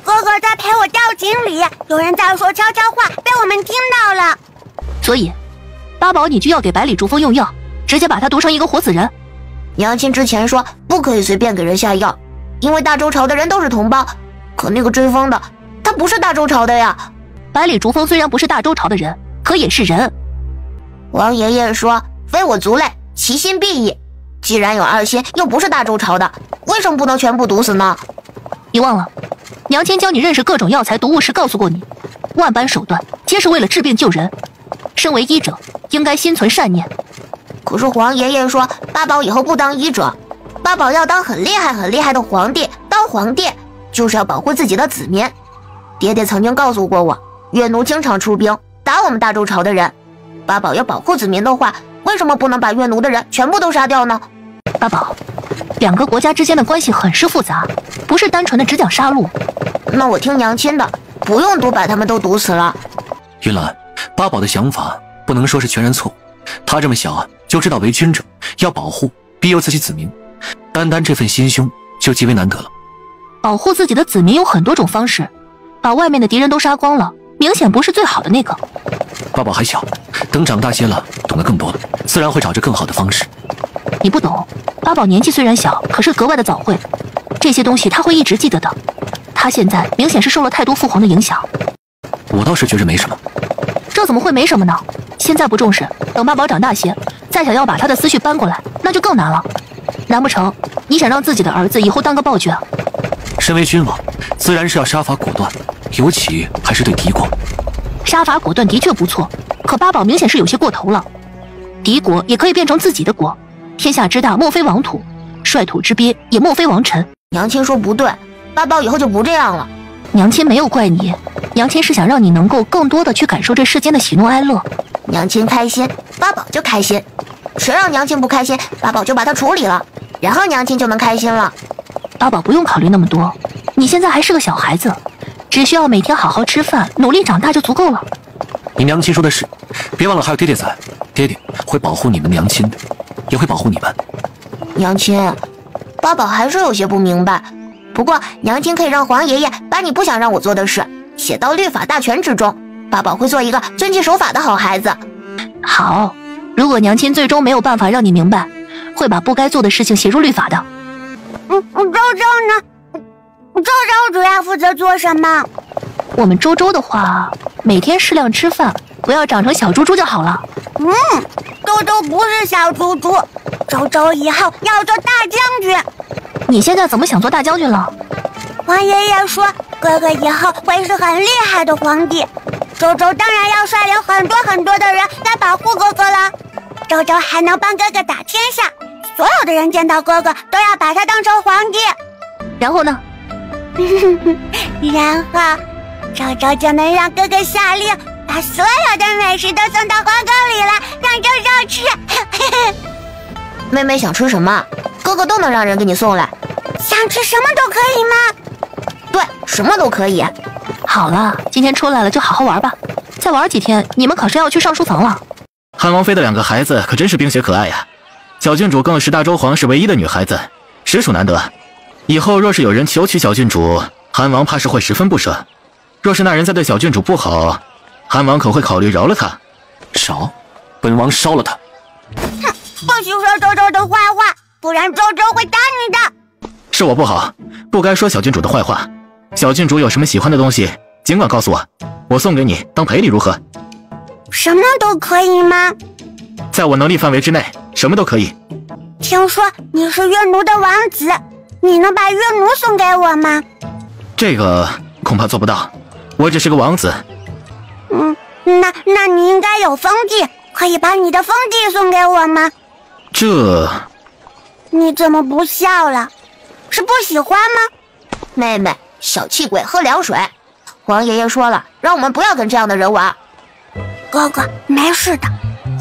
哥哥在陪我掉井里，有人在说悄悄话，被我们听到了。所以，八宝你就要给百里竹风用药，直接把他毒成一个活死人。娘亲之前说不可以随便给人下药，因为大周朝的人都是同胞。可那个追风的，他不是大周朝的呀。百里竹风虽然不是大周朝的人，可也是人。王爷爷说非我族类，其心必异。既然有二心，又不是大周朝的，为什么不能全部毒死呢？你忘了，娘亲教你认识各种药材毒物时告诉过你，万般手段皆是为了治病救人。身为医者，应该心存善念。可是皇爷爷说八宝以后不当医者，八宝要当很厉害的皇帝。当皇帝就是要保护自己的子民。爹爹曾经告诉过我，岳奴经常出兵打我们大周朝的人。八宝要保护子民的话，为什么不能把岳奴的人全部都杀掉呢？八宝，两个国家之间的关系很是复杂，不是单纯的只讲杀戮。那我听娘亲的，不用毒把他们都毒死了。云兰，八宝的想法不能说是全然错误，他这么小就知道为君者要保护庇佑自己子民，单单这份心胸就极为难得了。保护自己的子民有很多种方式，把外面的敌人都杀光了，明显不是最好的那个。八宝还小，等长大些了，懂得更多了，自然会找着更好的方式。你不懂，八宝年纪虽然小，可是格外的早慧，这些东西他会一直记得的。他现在明显是受了太多父皇的影响。我倒是觉着没什么。这怎么会没什么呢？现在不重视，等八宝长大些，再想要把他的思绪搬过来，那就更难了。难不成你想让自己的儿子以后当个暴君啊？身为君王，自然是要杀伐果断，尤其还是对敌国。杀伐果断的确不错，可八宝明显是有些过头了。敌国也可以变成自己的国，天下之大莫非王土，率土之滨也莫非王臣。娘亲说不对，八宝以后就不这样了。娘亲没有怪你，娘亲是想让你能够更多的去感受这世间的喜怒哀乐。娘亲开心，八宝就开心。谁让娘亲不开心，八宝就把他处理了，然后娘亲就能开心了。八宝不用考虑那么多，你现在还是个小孩子，只需要每天好好吃饭，努力长大就足够了。你娘亲说的是，别忘了还有爹爹在，爹爹会保护你们娘亲的，也会保护你们。娘亲，八宝还是有些不明白。不过娘亲可以让皇爷爷把你不想让我做的事写到律法大全之中，八宝会做一个遵纪守法的好孩子。好，如果娘亲最终没有办法让你明白，会把不该做的事情写入律法的。周周呢？周周主要负责做什么？我们周周的话，每天适量吃饭，不要长成小猪猪就好了。周周不是小猪猪，周周以后要做大将军。你现在怎么想做大将军了？王爷爷说，哥哥以后会是很厉害的皇帝，周周当然要率领很多的人来保护哥哥了。周周还能帮哥哥打天下，所有的人见到哥哥都要把他当成皇帝。然后呢？然后周周就能让哥哥下令，把所有的美食都送到皇宫里来，让周周吃。妹妹想吃什么，哥哥都能让人给你送来。想吃什么都可以吗？对，什么都可以。好了，今天出来了就好好玩吧，再玩几天你们可是要去上书房了。韩王妃的2个孩子可真是冰雪可爱呀，小郡主更是大周皇室唯一的女孩子，实属难得。以后若是有人求娶小郡主，韩王怕是会十分不舍。若是那人再对小郡主不好，韩王可会考虑饶了他。少，本王烧了他。哼，不许说周周的坏话，不然周周会打你的。是我不好，不该说小郡主的坏话。小郡主有什么喜欢的东西，尽管告诉我，我送给你当赔礼如何？什么都可以吗？在我能力范围之内，什么都可以。听说你是月奴的王子，你能把月奴送给我吗？这个恐怕做不到，我只是个王子。那你应该有封地，可以把你的封地送给我吗？这……你怎么不笑了？是不喜欢吗？妹妹，小气鬼，喝凉水。王爷爷说了，让我们不要跟这样的人玩。哥哥，没事的，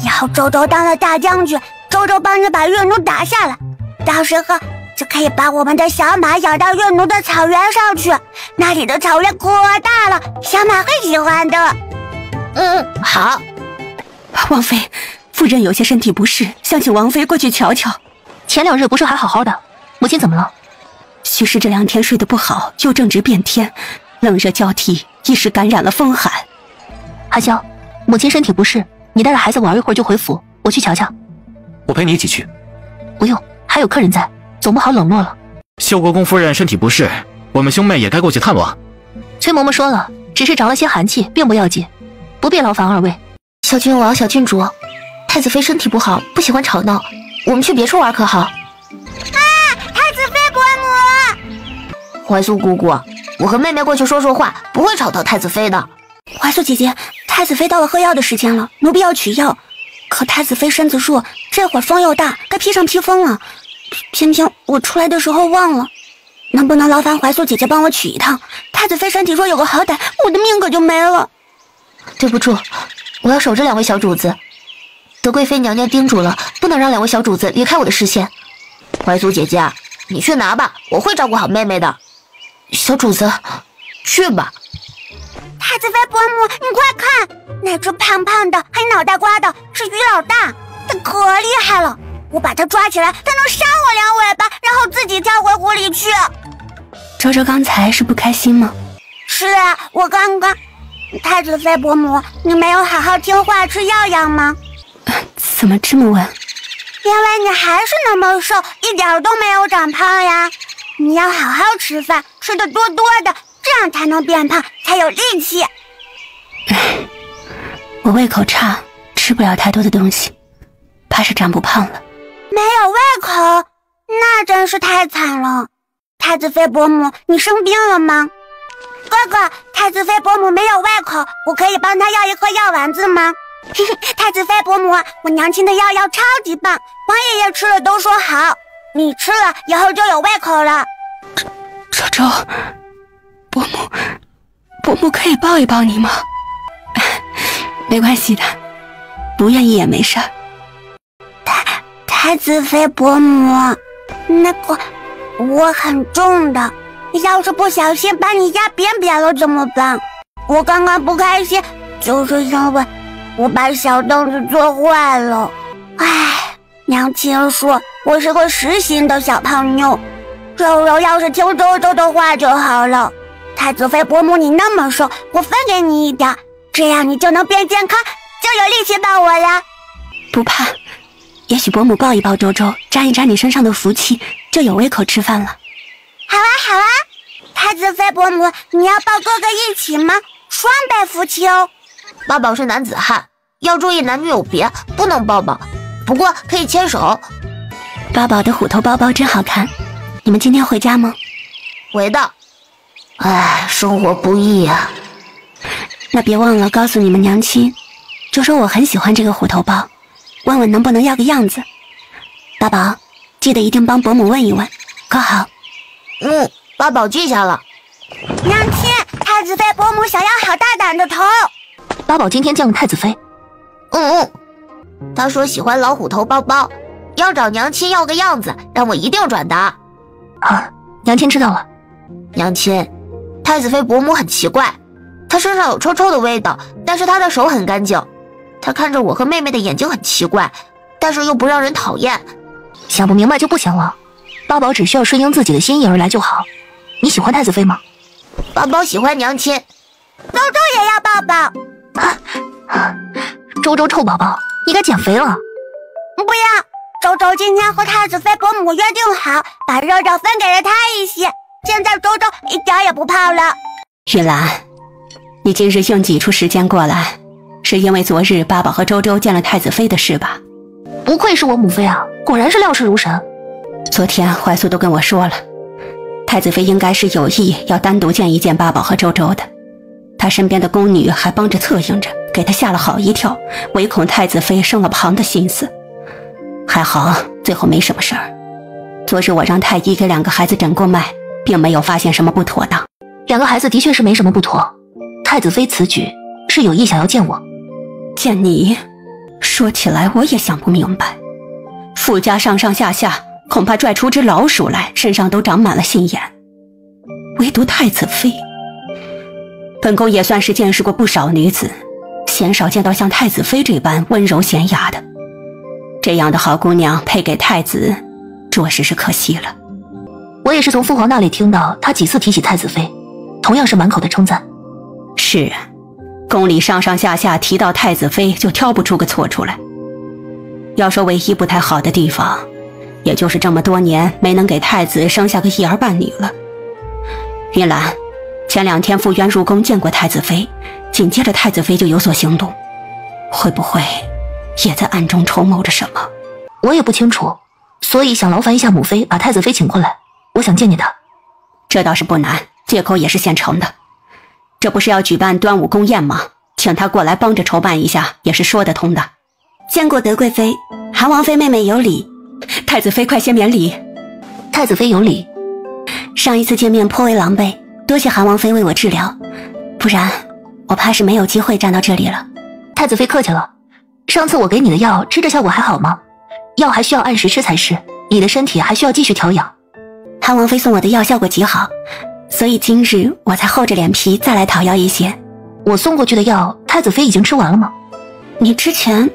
以后周周当了大将军，周周帮你把月奴打下来，到时候就可以把我们的小马养到月奴的草原上去，那里的草原可大了，小马会喜欢的。好。王妃，夫人有些身体不适，想请王妃过去瞧瞧。前2日不是还好好的？母亲怎么了？许是这2天睡得不好，又正值变天，冷热交替，一时感染了风寒。韩萧，母亲身体不适，你带着孩子玩一会儿就回府，我去瞧瞧。我陪你一起去。不用，还有客人在，总不好冷落了。秀国公夫人身体不适，我们兄妹也该过去探望。崔嬷嬷说了，只是着了些寒气，并不要紧，不必劳烦2位。小郡王、小郡主，太子妃身体不好，不喜欢吵闹，我们去别处玩可好？太子妃伯母！怀素姑姑，我和妹妹过去说说话，不会吵到太子妃的。怀素姐姐，太子妃到了喝药的时间了，奴婢要取药。可太子妃身子弱，这会儿风又大，该披上披风了。偏偏我出来的时候忘了，能不能劳烦怀素姐姐帮我取一趟？太子妃身体若有个好歹，我的命可就没了。对不住，我要守着2位小主子。德贵妃娘娘叮嘱了，不能让2位小主子离开我的视线。怀素姐姐，你去拿吧，我会照顾好妹妹的。小主子，去吧。太子妃伯母，你快看，那只胖胖的、黑脑袋瓜的是于老大，他可厉害了。我把他抓起来，他能扇我2尾巴，然后自己跳回湖里去。周周刚才是不开心吗？是啊，我刚刚……太子妃伯母，你没有好好听话吃药药吗？怎么这么问？因为你还是那么瘦，一点都没有长胖呀。你要好好吃饭，吃得多多的，这样才能变胖，才有力气。我胃口差，吃不了太多的东西，怕是长不胖了。没有胃口，那真是太惨了。太子妃伯母，你生病了吗？哥哥，太子妃伯母没有胃口，我可以帮她要一颗药丸子吗？太子妃伯母，我娘亲的药超级棒，王爷爷吃了都说好，你吃了以后就有胃口了。周周，伯母可以抱一抱你吗？没关系的，不愿意也没事儿。太子妃伯母，那个我很重的，要是不小心把你压扁扁了怎么办？我刚刚不开心，就是因为我把小凳子坐坏了。唉，娘亲说我是个实心的小胖妞，柔柔要是听周周的话就好了。太子妃伯母，你那么瘦，我分给你一点，这样你就能变健康，就有力气抱我呀。不怕，也许伯母抱一抱周周，沾一沾你身上的福气，就有胃口吃饭了。好啊好啊，太子妃伯母，你要抱哥哥一起吗？双倍福气哦。八宝是男子汉，要注意男女有别，不能抱抱。不过可以牵手。八宝的虎头包包真好看，你们今天回家吗？回的。唉，生活不易啊。那别忘了告诉你们娘亲，就说我很喜欢这个虎头包，问问能不能要个样子。八宝，记得一定帮伯母问一问，可好？八宝记下了。娘亲，太子妃伯母想要好大胆的头。八宝今天见了太子妃。他说喜欢老虎头包包，要找娘亲要个样子，让我一定转达。好，娘亲知道了。娘亲，太子妃伯母很奇怪，她身上有臭臭的味道，但是她的手很干净。她看着我和妹妹的眼睛很奇怪，但是又不让人讨厌。想不明白就不想了，八宝只需要顺应自己的心意而来就好。你喜欢太子妃吗？八宝喜欢娘亲。周周也要抱抱。周周臭宝宝，你该减肥了。不要，周周今天和太子妃伯母约定好，把肉肉分给了她一些，现在周周一点也不胖了。玉兰，你今日硬挤出时间过来，是因为昨日八宝和周周见了太子妃的事吧？不愧是我母妃啊，果然是料事如神。昨天怀素都跟我说了，太子妃应该是有意要单独见一见八宝和周周的，她身边的宫女还帮着策应着，给她吓了好一跳，唯恐太子妃生了旁的心思。还好最后没什么事儿。昨日我让太医给2个孩子诊过脉，并没有发现什么不妥当。2个孩子的确是没什么不妥，太子妃此举是有意想要见我。见你？说起来我也想不明白，傅家上上下下恐怕拽出只老鼠来，身上都长满了心眼，唯独太子妃。本宫也算是见识过不少女子，鲜少见到像太子妃这般温柔娴雅的。这样的好姑娘配给太子，着实是可惜了。我也是从父皇那里听到他几次提起太子妃，同样是满口的称赞。是啊，宫里上上下下提到太子妃就挑不出个错出来。要说唯一不太好的地方，也就是这么多年没能给太子生下个一儿半女了。云兰，前2天傅渊入宫见过太子妃，紧接着太子妃就有所行动，会不会也在暗中筹谋着什么？我也不清楚，所以想劳烦一下母妃把太子妃请过来，我想见见她。这倒是不难，借口也是现成的。这不是要举办端午宫宴吗？请她过来帮着筹办一下也是说得通的。见过德贵妃，韩王妃妹妹有礼。太子妃快些免礼。太子妃有礼。上一次见面颇为狼狈，多谢韩王妃为我治疗，不然我怕是没有机会站到这里了。太子妃客气了，上次我给你的药吃着效果还好吗？药还需要按时吃才是，你的身体还需要继续调养。韩王妃送我的药效果极好，所以今日我才厚着脸皮再来讨要一些。我送过去的药，太子妃已经吃完了吗？你之前，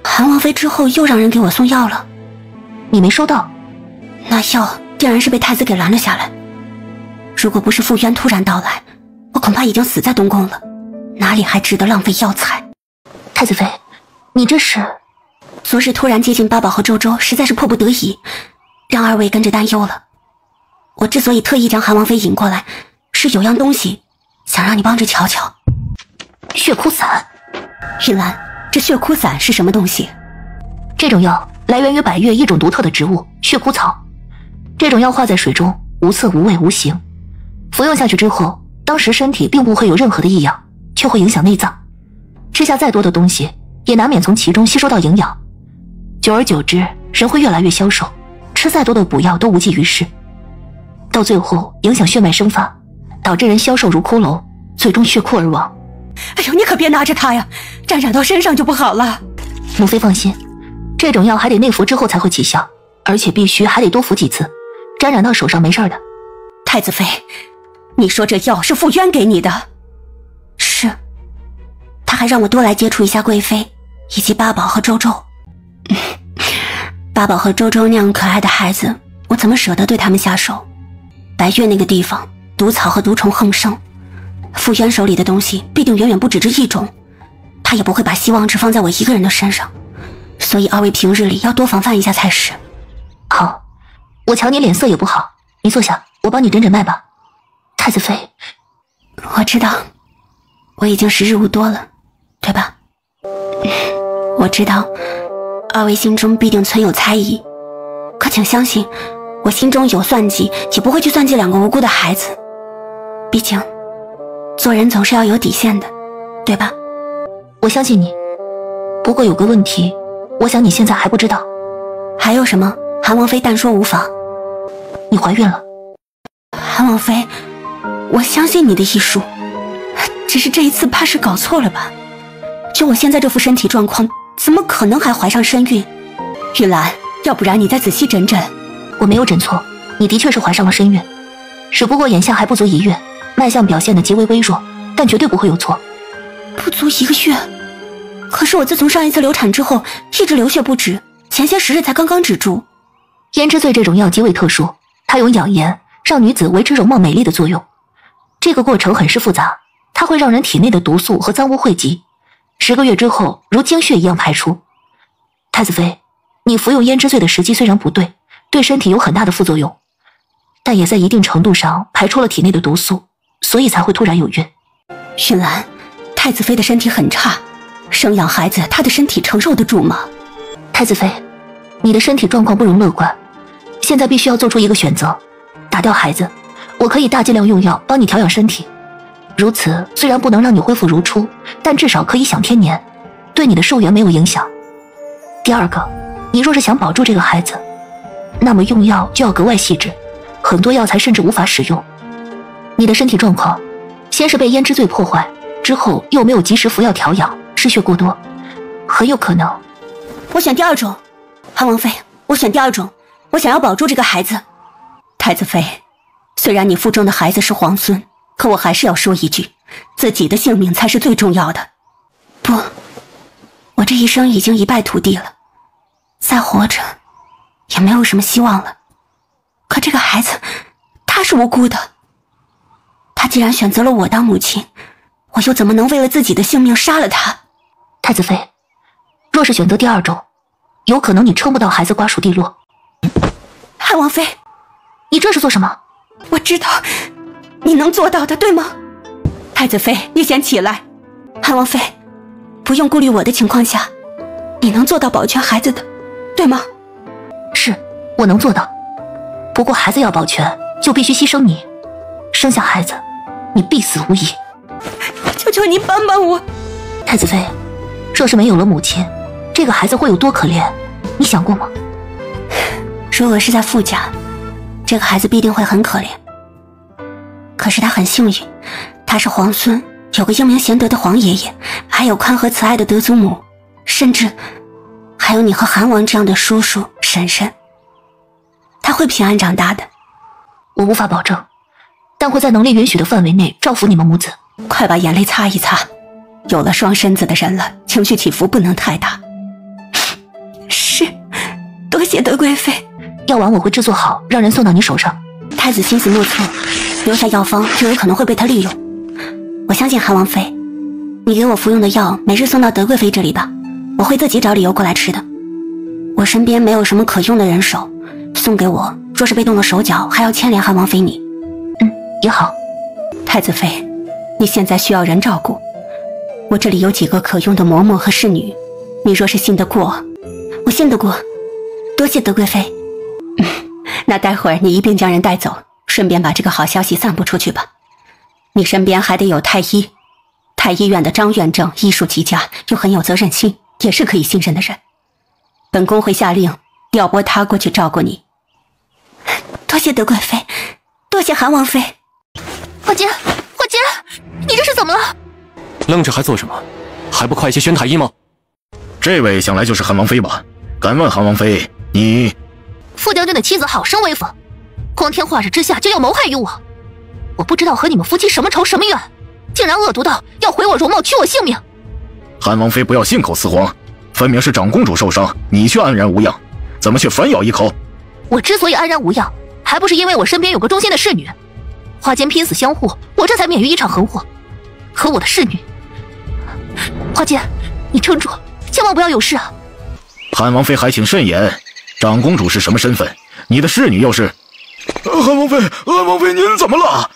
韩王妃之后又让人给我送药了，你没收到？那药定然是被太子给拦了下来。如果不是傅渊突然到来，我恐怕已经死在东宫了，哪里还值得浪费药材？太子妃，你这是……昨日突然接近八宝和周周，实在是迫不得已，让2位跟着担忧了。我之所以特意将韩王妃引过来，是有样东西想让你帮着瞧瞧。血枯散。云兰，这血枯散是什么东西？这种药来源于百越一种独特的植物血枯草。这种药化在水中，无色无味无形，服用下去之后，当时身体并不会有任何的异样，却会影响内脏。吃下再多的东西，也难免从其中吸收到营养。久而久之，人会越来越消瘦，吃再多的补药都无济于事，到最后影响血脉生发，导致人消瘦如骷髅，最终血枯而亡。哎呦，你可别拿着它呀，沾染到身上就不好了。母妃放心，这种药还得内服之后才会起效，而且必须还得多服几次，沾染到手上没事的。太子妃，你说这药是傅渊给你的？是，他还让我多来接触一下贵妃以及八宝和周周。八宝和周周那样可爱的孩子，我怎么舍得对他们下手？白月那个地方毒草和毒虫横生，傅渊手里的东西必定远远不止这一种，他也不会把希望只放在我一个人的身上，所以2位平日里要多防范一下才是。好，我瞧你脸色也不好，你坐下，我帮你诊诊脉吧。太子妃，我知道，我已经时日无多了，对吧？我知道，二位心中必定存有猜疑，可请相信，我心中有算计，也不会去算计2个无辜的孩子。毕竟，做人总是要有底线的，对吧？我相信你，不过有个问题，我想你现在还不知道。还有什么？韩王妃但说无妨。你怀孕了。韩王妃，我相信你的医术，只是这一次怕是搞错了吧？就我现在这副身体状况，怎么可能还怀上身孕？玉兰，要不然你再仔细诊诊。我没有诊错，你的确是怀上了身孕，只不过眼下还不足1月，脉象表现得极为微弱，但绝对不会有错。不足1个月？可是我自从上一次流产之后，一直流血不止，前些时日才刚刚止住。胭脂醉这种药极为特殊，它有养颜、让女子维持容貌美丽的作用。这个过程很是复杂，它会让人体内的毒素和脏污汇集，10个月之后如经血一样排出。太子妃，你服用胭脂醉的时机虽然不对，对身体有很大的副作用，但也在一定程度上排出了体内的毒素，所以才会突然有孕。云兰，太子妃的身体很差，生养孩子，她的身体承受得住吗？太子妃，你的身体状况不容乐观，现在必须要做出一个选择，打掉孩子。我可以大剂量用药帮你调养身体，如此虽然不能让你恢复如初，但至少可以享天年，对你的寿元没有影响。第二个，你若是想保住这个孩子，那么用药就要格外细致，很多药材甚至无法使用。你的身体状况，先是被胭脂醉破坏，之后又没有及时服药调养，失血过多，很有可能。我选第2种，韩王妃，我选第2种，我想要保住这个孩子。太子妃，虽然你腹中的孩子是皇孙，可我还是要说一句，自己的性命才是最重要的。不，我这一生已经一败涂地了，再活着也没有什么希望了。可这个孩子，他是无辜的，他既然选择了我当母亲，我又怎么能为了自己的性命杀了他？太子妃，若是选择第2种，有可能你撑不到孩子瓜熟蒂落。韩王妃，你这是做什么？我知道你能做到的，对吗？太子妃，你先起来。韩王妃，不用顾虑我的情况下，你能做到保全孩子的，对吗？是，我能做到。不过孩子要保全，就必须牺牲你。生下孩子，你必死无疑。求求你帮帮我。太子妃，若是没有了母亲，这个孩子会有多可怜，你想过吗？如果是在傅家，这个孩子必定会很可怜。可是他很幸运，他是皇孙，有个英明贤德的皇爷爷，还有宽和慈爱的德祖母，甚至还有你和韩王这样的叔叔婶婶。他会平安长大的。我无法保证，但会在能力允许的范围内照拂你们母子。快把眼泪擦一擦，有了双身子的人了，情绪起伏不能太大。是，多谢德贵妃。药丸我会制作好，让人送到你手上。太子心思莫测，留下药方就有可能会被他利用。我相信韩王妃，你给我服用的药每日送到德贵妃这里吧，我会自己找理由过来吃的。我身边没有什么可用的人手，送给我，若是被动了手脚，还要牵连韩王妃你。也好。太子妃，你现在需要人照顾，我这里有几个可用的嬷嬷和侍女，你若是信得过，我信得过。多谢德贵妃。那待会儿你一并将人带走，顺便把这个好消息散布出去吧。你身边还得有太医，太医院的张院正医术极佳，又很有责任心，也是可以信任的人。本宫会下令调拨他过去照顾你。多谢德贵妃，多谢韩王妃。华姐，华姐，你这是怎么了？愣着还做什么？还不快些宣太医吗？这位想来就是韩王妃吧？敢问韩王妃，你……傅将军的妻子好生威风，光天化日之下就要谋害于我。我不知道和你们夫妻什么仇什么怨，竟然恶毒到要毁我容貌，取我性命。韩王妃不要信口雌黄，分明是长公主受伤，你却安然无恙，怎么却反咬一口？我之所以安然无恙，还不是因为我身边有个忠心的侍女，花间拼死相护，我这才免于一场横祸。可我的侍女，花间，你撑住，千万不要有事啊！韩王妃还请慎言，长公主是什么身份？你的侍女又是……韩王妃，您怎么了？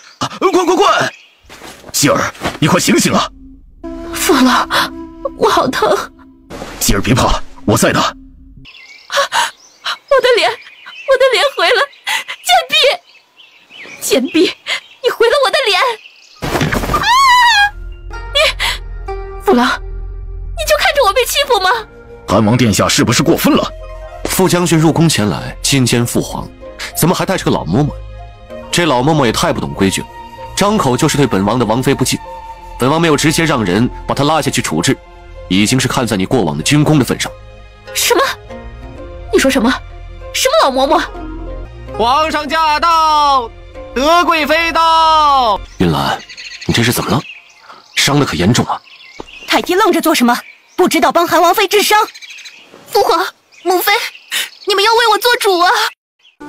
快！希儿，你快醒醒啊！父老，我好疼。希儿别怕，我在的。我的脸回了！贱婢，你毁了我的脸！父老，你就看着我被欺负吗？韩王殿下是不是过分了？副将军入宫前来觐见父皇，怎么还带着个老嬷嬷？这老嬷嬷也太不懂规矩了，张口就是对本王的王妃不敬。本王没有直接让人把她拉下去处置，已经是看在你过往的军功的份上。什么？你说什么？什么老嬷嬷？皇上驾到，德贵妃到。云兰，你这是怎么了？伤得可严重啊！太医愣着做什么？不知道帮韩王妃治伤？父皇、母妃，你们要为我做主啊！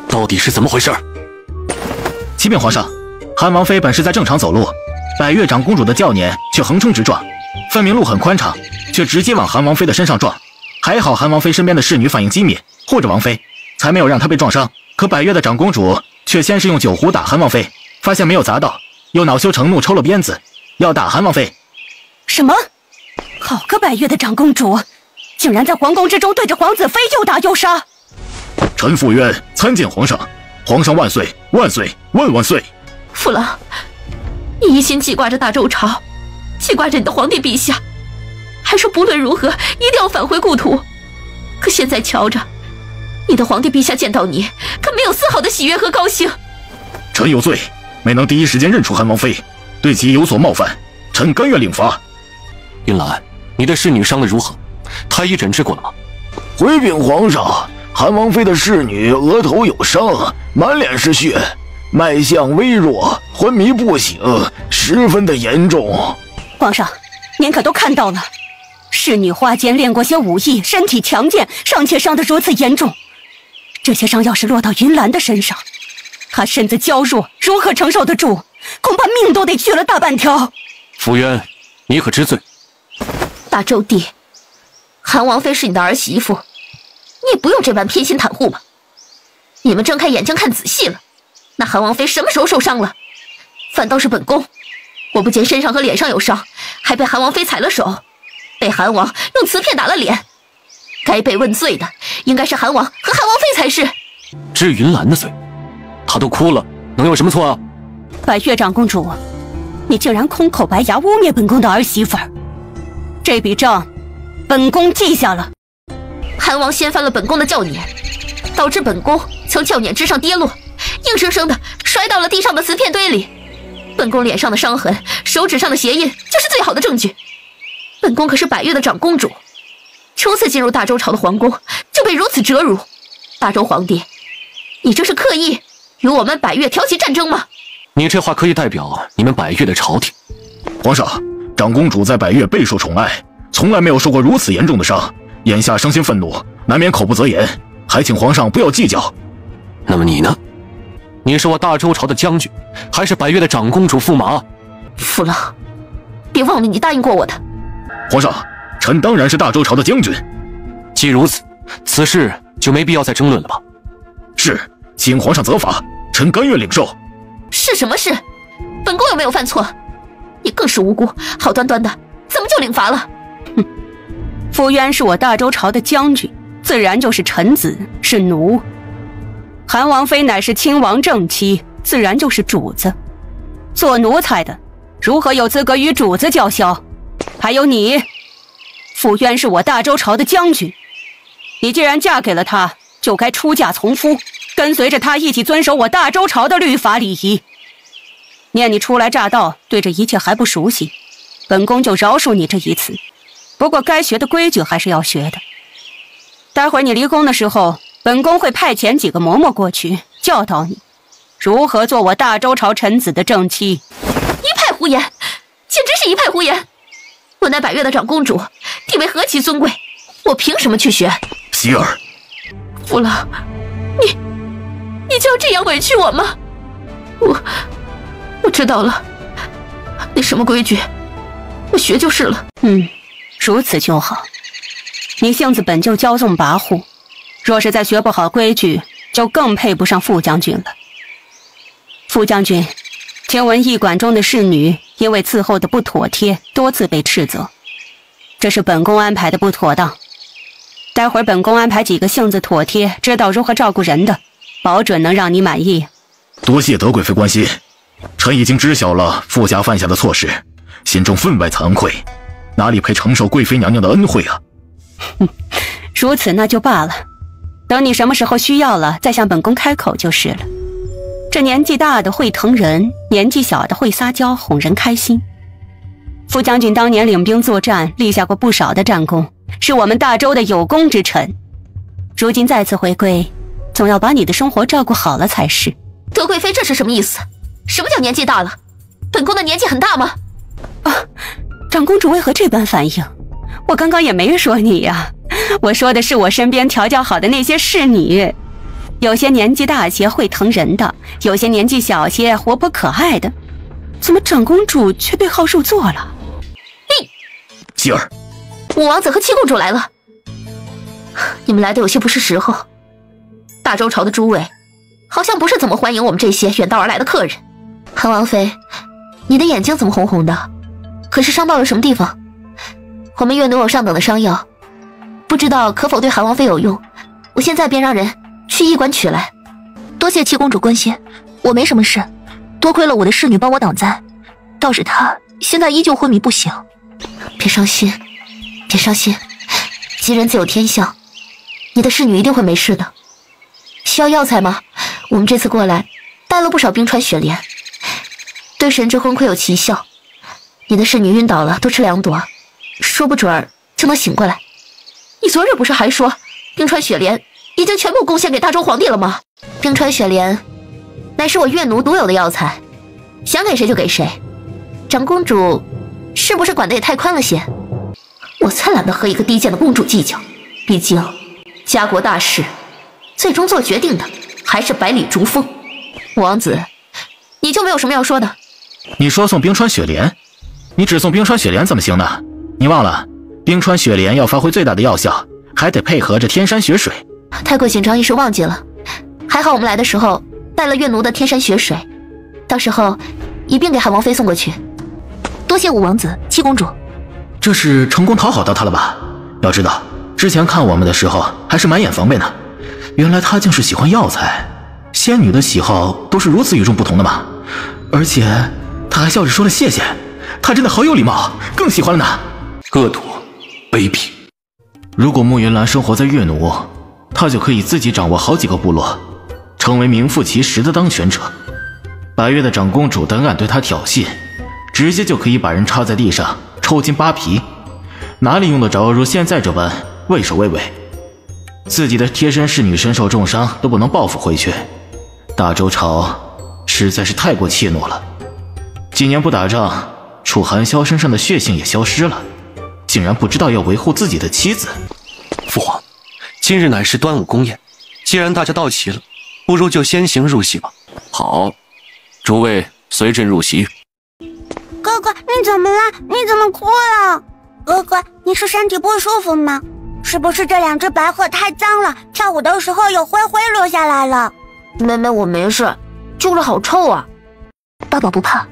到底是怎么回事？启禀皇上，韩王妃本是在正常走路，百越长公主的轿辇却横冲直撞，分明路很宽敞，却直接往韩王妃的身上撞。还好韩王妃身边的侍女反应机敏，护着王妃，才没有让她被撞伤。可百越的长公主却先是用酒壶打韩王妃，发现没有砸到，又恼羞成怒抽了鞭子，要打韩王妃。什么？好个百越的长公主，竟然在皇宫之中对着皇子妃又打又杀！臣傅渊参见皇上，皇上万岁万岁万万岁！父老，你一心记挂着大周朝，记挂着你的皇帝陛下，还说不论如何一定要返回故土。可现在瞧着，你的皇帝陛下见到你，可没有丝毫的喜悦和高兴。臣有罪，没能第一时间认出韩王妃，对其有所冒犯，臣甘愿领罚。云兰，你的侍女伤得如何？太医诊治过了吗？回禀皇上，韩王妃的侍女额头有伤，满脸是血，脉象微弱，昏迷不醒，十分的严重。皇上，您可都看到了，侍女花间练过些武艺，身体强健，尚且伤得如此严重。这些伤要是落到云兰的身上，她身子娇弱，如何承受得住？恐怕命都得去了大半条。傅渊，你可知罪？大周帝，韩王妃是你的儿媳妇，你也不用这般偏心袒护嘛。你们睁开眼睛看仔细了，那韩王妃什么时候受伤了？反倒是本宫，我不仅身上和脸上有伤，还被韩王妃踩了手，被韩王用瓷片打了脸。该被问罪的应该是韩王和韩王妃才是。治云兰的罪，她都哭了，能有什么错啊？百越长公主，你竟然空口白牙污蔑本宫的儿媳妇儿，这笔账本宫记下了。韩王掀翻了本宫的轿辇，导致本宫从轿辇之上跌落，硬生生的摔到了地上的瓷片堆里。本宫脸上的伤痕，手指上的鞋印就是最好的证据。本宫可是百越的长公主，初次进入大周朝的皇宫就被如此折辱。大周皇帝，你这是刻意与我们百越挑起战争吗？你这话可以代表你们百越的朝廷。皇上，长公主在百越备受宠爱，从来没有受过如此严重的伤，眼下生心愤怒，难免口不择言，还请皇上不要计较。那么你呢？你是我大周朝的将军，还是百越的长公主驸马？父老，别忘了你答应过我的。皇上，臣当然是大周朝的将军。既如此，此事就没必要再争论了吧？是，请皇上责罚，臣甘愿领受。是什么事？本宫有没有犯错？你更是无辜，好端端的怎么就领罚了？哼，傅渊是我大周朝的将军，自然就是臣子，是奴。韩王妃乃是亲王正妻，自然就是主子。做奴才的，如何有资格与主子叫嚣？还有你，傅渊是我大周朝的将军，你既然嫁给了他，就该出嫁从夫，跟随着他一起遵守我大周朝的律法礼仪。念你初来乍到，对这一切还不熟悉，本宫就饶恕你这一次。不过该学的规矩还是要学的。待会儿你离宫的时候，本宫会派遣几个嬷嬷过去教导你，如何做我大周朝臣子的正妻。一派胡言，简直是一派胡言！我乃百越的长公主，地位何其尊贵，我凭什么去学？希儿，父老，你就要这样委屈我吗？我知道了，那什么规矩，我学就是了。如此就好。你性子本就骄纵跋扈，若是再学不好规矩，就更配不上副将军了。副将军，听闻驿馆中的侍女因为伺候的不妥帖，多次被斥责。这是本宫安排的不妥当。待会儿本宫安排几个性子妥帖、知道如何照顾人的，保准能让你满意。多谢德贵妃关心，臣已经知晓了傅家犯下的错事，心中分外惭愧，哪里配承受贵妃娘娘的恩惠啊？如此那就罢了，等你什么时候需要了，再向本宫开口就是了。这年纪大的会疼人，年纪小的会撒娇哄人开心。傅将军当年领兵作战，立下过不少的战功，是我们大周的有功之臣。如今再次回归，总要把你的生活照顾好了才是。德贵妃这是什么意思？什么叫年纪大了？本宫的年纪很大吗？长公主为何这般反应？我刚刚也没说你呀，我说的是我身边调教好的那些侍女，有些年纪大些会疼人的，有些年纪小些活泼可爱的。怎么长公主却对号入座了？希儿，五王子和七公主来了，你们来的有些不是时候。大周朝的诸位好像不是怎么欢迎我们这些远道而来的客人。韩王妃，你的眼睛怎么红红的？可是伤到了什么地方？我们岳奴有上等的伤药，不知道可否对韩王妃有用，我现在便让人去医馆取来。多谢七公主关心，我没什么事，多亏了我的侍女帮我挡灾，倒是她现在依旧昏迷不醒。别伤心，别伤心，吉人自有天相，你的侍女一定会没事的。需要药材吗？我们这次过来带了不少冰川雪莲，对神之昏聩有奇效。你的侍女晕倒了，多吃2朵，说不准就能醒过来。你昨日不是还说冰川雪莲已经全部贡献给大周皇帝了吗？冰川雪莲乃是我岳奴独有的药材，想给谁就给谁。长公主是不是管得也太宽了些？我才懒得和一个低贱的公主计较，毕竟家国大事最终做决定的还是百里逐风。王子，你就没有什么要说的？你说送冰川雪莲，你只送冰川雪莲怎么行呢？你忘了，冰川雪莲要发挥最大的药效，还得配合着天山雪水。太过紧张，一时忘记了。还好我们来的时候带了岳奴的天山雪水，到时候一并给韩王妃送过去。多谢五王子、七公主。这是成功讨好到他了吧？要知道，之前看我们的时候还是满眼防备呢。原来他竟是喜欢药材，仙女的喜好都是如此与众不同的吗？而且他还笑着说了谢谢，他真的好有礼貌，更喜欢了呢。恶毒，卑鄙！如果慕云兰生活在岳奴，他就可以自己掌握好几个部落，成为名副其实的当权者。白月的长公主胆敢对他挑衅，直接就可以把人插在地上抽筋扒皮，哪里用得着如现在这般畏首畏尾？自己的贴身侍女身受重伤都不能报复回去，大周朝实在是太过怯懦了。几年不打仗，楚寒萧身上的血性也消失了，竟然不知道要维护自己的妻子。父皇，今日乃是端午宫宴，既然大家到齐了，不如就先行入席吧。好，诸位随朕入席。哥哥，你怎么了？你怎么哭了？哥哥，你是身体不舒服吗？是不是这2只白鹤太脏了，跳舞的时候有灰落下来了？妹妹，我没事，就是好臭啊。八宝不怕，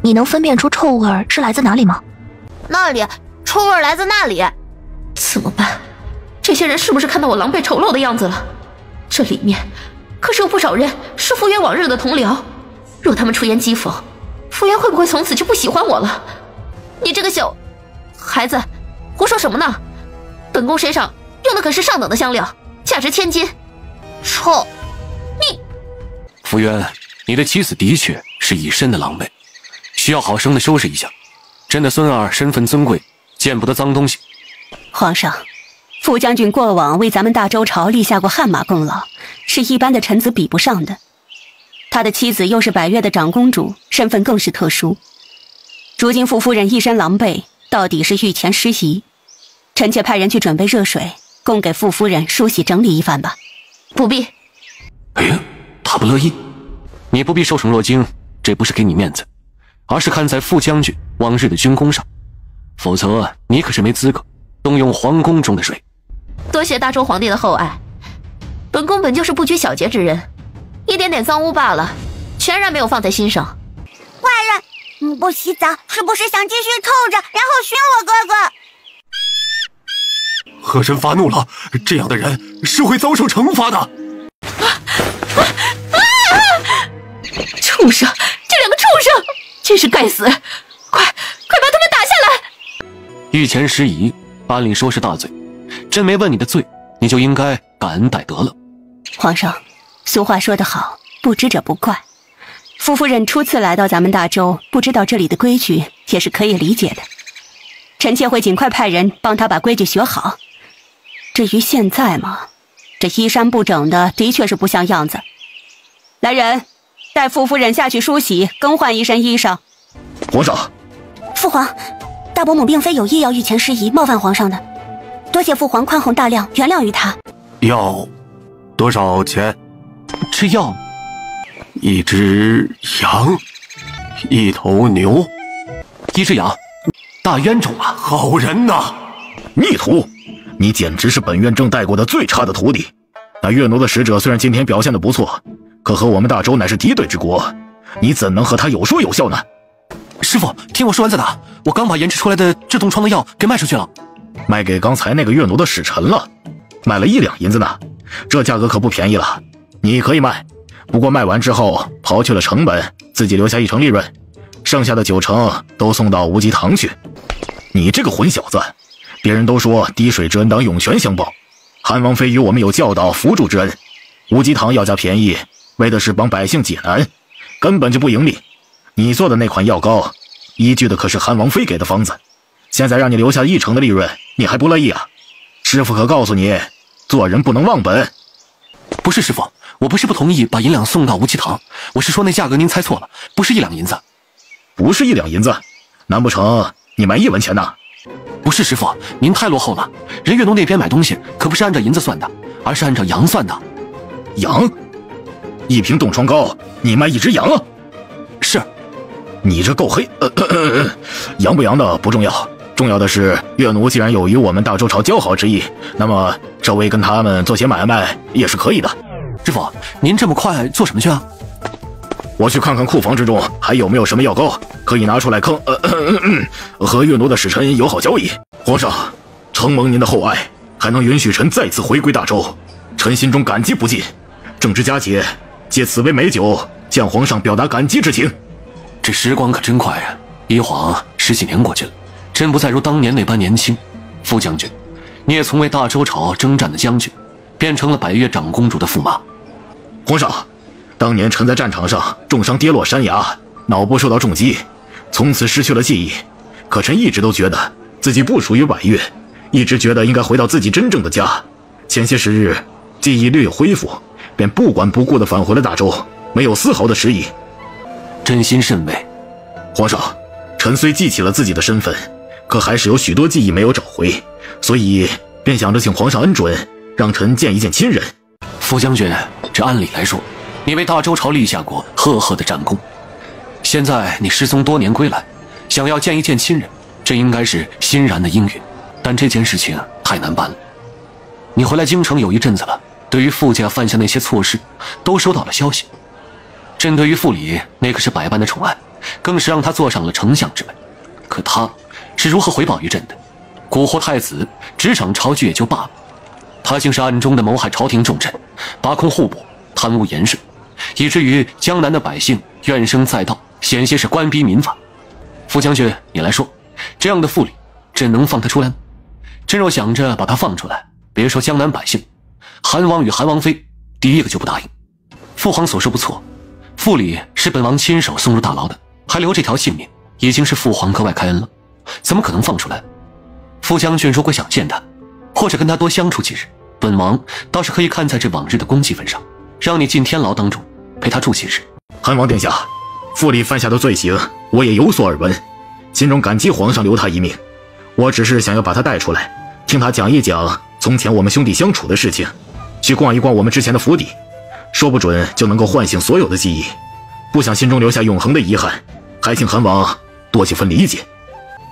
你能分辨出臭味是来自哪里吗？那里，臭味来自那里。怎么办？这些人是不是看到我狼狈丑陋的样子了？这里面可是有不少人是傅园往日的同僚，若他们出言讥讽，傅园会不会从此就不喜欢我了？你这个小孩子，胡说什么呢？本宫身上用的可是上等的香料，价值1000金。臭！你傅渊，你的妻子的确是一身的狼狈，需要好生的收拾一下。朕的孙儿身份尊贵，见不得脏东西。皇上，傅将军过往为咱们大周朝立下过汗马功劳，是一般的臣子比不上的。他的妻子又是百越的长公主，身份更是特殊。如今傅夫人一身狼狈，到底是御前失仪。臣妾派人去准备热水，供给傅夫人梳洗整理一番吧。不必。哎呀，他不乐意。你不必受宠若惊，这不是给你面子，而是看在傅将军往日的军功上。否则你可是没资格动用皇宫中的水。多谢大周皇帝的厚爱，本宫本就是不拘小节之人，一点点脏污罢了，全然没有放在心上。哇，你不洗澡，是不是想继续凑着，然后熏我哥哥？河神发怒了，这样的人是会遭受惩罚的。畜生，这两个畜生，真是该死！快把他们打下来！御前师仪，按理说是大罪，朕没问你的罪，你就应该感恩戴德了。皇上，俗话说得好，不知者不怪。傅夫人初次来到咱们大周，不知道这里的规矩，也是可以理解的。臣妾会尽快派人帮她把规矩学好。至于现在嘛，这衣衫不整的，的确是不像样子。来人，带傅夫人下去梳洗，更换一身衣裳。皇上，父皇，大伯母并非有意要御前师仪冒犯皇上的，多谢父皇宽宏大量，原谅于他。要多少钱？吃药？一只羊，一头牛，一只羊，大冤种啊！好人呐！逆徒，你简直是本院正带过的最差的徒弟。那越奴的使者虽然今天表现得不错，可和我们大周乃是敌对之国，你怎能和他有说有笑呢？师傅，听我说完再打。我刚把研制出来的治冻疮的药给卖出去了，卖给刚才那个越奴的使臣了，卖了1两银子呢，这价格可不便宜了。你可以卖，不过卖完之后刨去了成本，自己留下1成利润，剩下的9成都送到无极堂去。你这个混小子，别人都说滴水之恩当涌泉相报，韩王妃与我们有教导扶助之恩，无极堂要价便宜，为的是帮百姓解难，根本就不盈利。你做的那款药膏，依据的可是韩王妃给的方子，现在让你留下1成的利润，你还不乐意啊？师傅可告诉你，做人不能忘本。不是师傅，我不是不同意把银两送到无极堂，我是说那价格您猜错了，不是1两银子。不是1两银子？难不成你卖1文钱呢？不是师傅，您太落后了，人越奴那边买东西可不是按照银子算的，而是按照羊算的。羊？1瓶冻疮膏，你卖1只羊啊？是。你这够黑。羊不羊的不重要，重要的是越奴既然有与我们大周朝交好之意，那么这位跟他们做些买卖也是可以的。师傅，您这么快做什么去啊？我去看看库房之中还有没有什么药膏可以拿出来坑和越奴的使臣友好交易。皇上，承蒙您的厚爱，还能允许臣再次回归大周，臣心中感激不尽。正值佳节，借此为美酒，向皇上表达感激之情。这时光可真快啊，一晃10几年过去了，朕不再如当年那般年轻。副将军，你也从为大周朝征战的将军，变成了百越长公主的驸马。皇上，当年臣在战场上重伤跌落山崖，脑部受到重击，从此失去了记忆。可臣一直都觉得自己不属于百越，一直觉得应该回到自己真正的家。前些时日，记忆略有恢复，便不管不顾地返回了大周，没有丝毫的迟疑。真心甚慰。皇上，臣虽记起了自己的身份，可还是有许多记忆没有找回，所以便想着请皇上恩准，让臣见一见亲人。副将军，这按理来说，你为大周朝立下过赫赫的战功，现在你失踪多年归来，想要见一见亲人，这应该是欣然的应允。但这件事情太难办了。你回来京城有一阵子了，对于傅家犯下那些错事，都收到了消息。朕对于傅礼那可是百般的宠爱，更是让他坐上了丞相之位。可他是如何回报于朕的？蛊惑太子，执掌朝局也就罢了，他竟是暗中的谋害朝廷重臣，把控户部，贪污盐税，以至于江南的百姓怨声载道，险些是官逼民反。副将军，你来说，这样的傅礼，朕能放他出来吗？朕若想着把他放出来，别说江南百姓，韩王与韩王妃第一个就不答应。父皇所说不错，傅礼是本王亲手送入大牢的，还留这条性命，已经是父皇格外开恩了，怎么可能放出来？副将军如果想见他，或者跟他多相处几日，本王倒是可以看在这往日的功绩份上，让你进天牢当中陪他住几日。韩王殿下，傅礼犯下的罪行我也有所耳闻，心中感激皇上留他一命。我只是想要把他带出来，听他讲一讲从前我们兄弟相处的事情，去逛一逛我们之前的府邸，说不准就能够唤醒所有的记忆，不想心中留下永恒的遗憾，还请韩王多几分理解。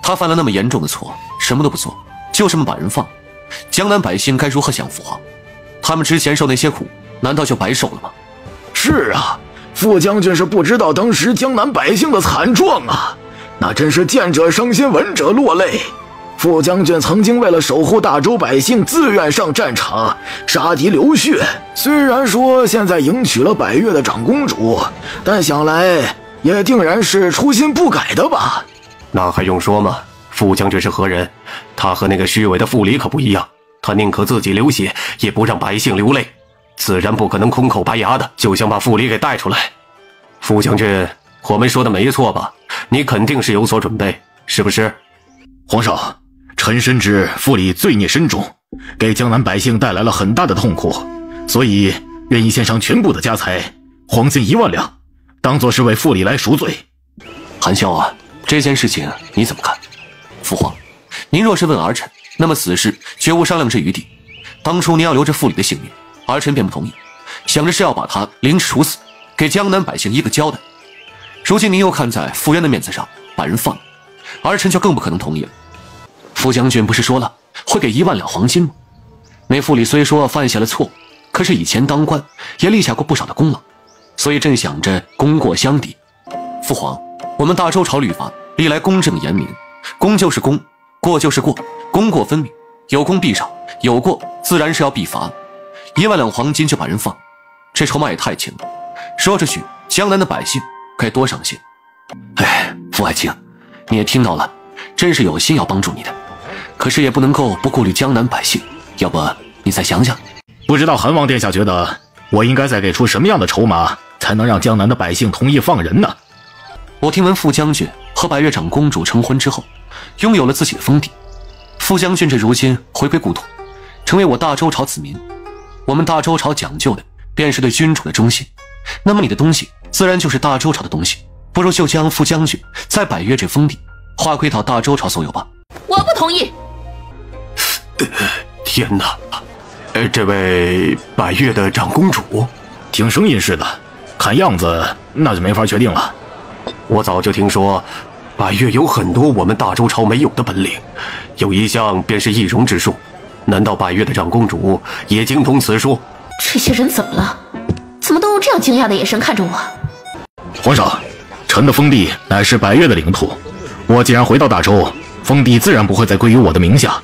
他犯了那么严重的错，什么都不做，就这么把人放，江南百姓该如何享福啊？他们之前受那些苦，难道就白受了吗？是啊，副将军是不知道当时江南百姓的惨状啊！那真是见者伤心，闻者落泪。副将军曾经为了守护大周百姓，自愿上战场，杀敌流血。虽然说现在迎娶了百越的长公主，但想来也定然是初心不改的吧？那还用说吗？副将军是何人？他和那个虚伪的傅离可不一样，他宁可自己流血，也不让百姓流泪，自然不可能空口白牙的就想把傅离给带出来。副将军，我们说的没错吧？你肯定是有所准备，是不是？皇上，臣深知傅离罪孽深重，给江南百姓带来了很大的痛苦，所以愿意献上全部的家财，黄金1万两，当作是为傅离来赎罪。韩萧啊，这件事情你怎么看？父皇，您若是问儿臣，那么此事绝无商量之余地。当初您要留着傅离的性命，儿臣便不同意，想着是要把他凌迟处死，给江南百姓一个交代。如今您又看在傅渊的面子上把人放了，儿臣就更不可能同意了。副将军不是说了会给1万两黄金吗？那傅离虽说犯下了错，可是以前当官也立下过不少的功劳，所以正想着功过相抵。父皇，我们大周朝律法历来公正严明，功就是功，过就是过，功过分明，有功必赏，有过自然是要必罚。1万两黄金就把人放，这筹码也太轻了，说出去江南的百姓该多伤心。哎，傅爱卿，你也听到了，真是有心要帮助你的，可是也不能够不顾虑江南百姓，要不你再想想。不知道韩王殿下觉得我应该再给出什么样的筹码，才能让江南的百姓同意放人呢？我听闻傅将军和百越长公主成婚之后，拥有了自己的封地。傅将军这如今回归故土，成为我大周朝子民。我们大周朝讲究的便是对君主的忠心，那么你的东西自然就是大周朝的东西，不如就将傅将军在百越这封地划归到大周朝所有吧。我不同意。天哪，这位百越的长公主，听声音似的，看样子那就没法决定了。我早就听说，百越有很多我们大周朝没有的本领，有一项便是易容之术。难道百越的长公主也精通此术？这些人怎么了？怎么都用这样惊讶的眼神看着我？皇上，臣的封地乃是百越的领土，我既然回到大周，封地自然不会再归于我的名下，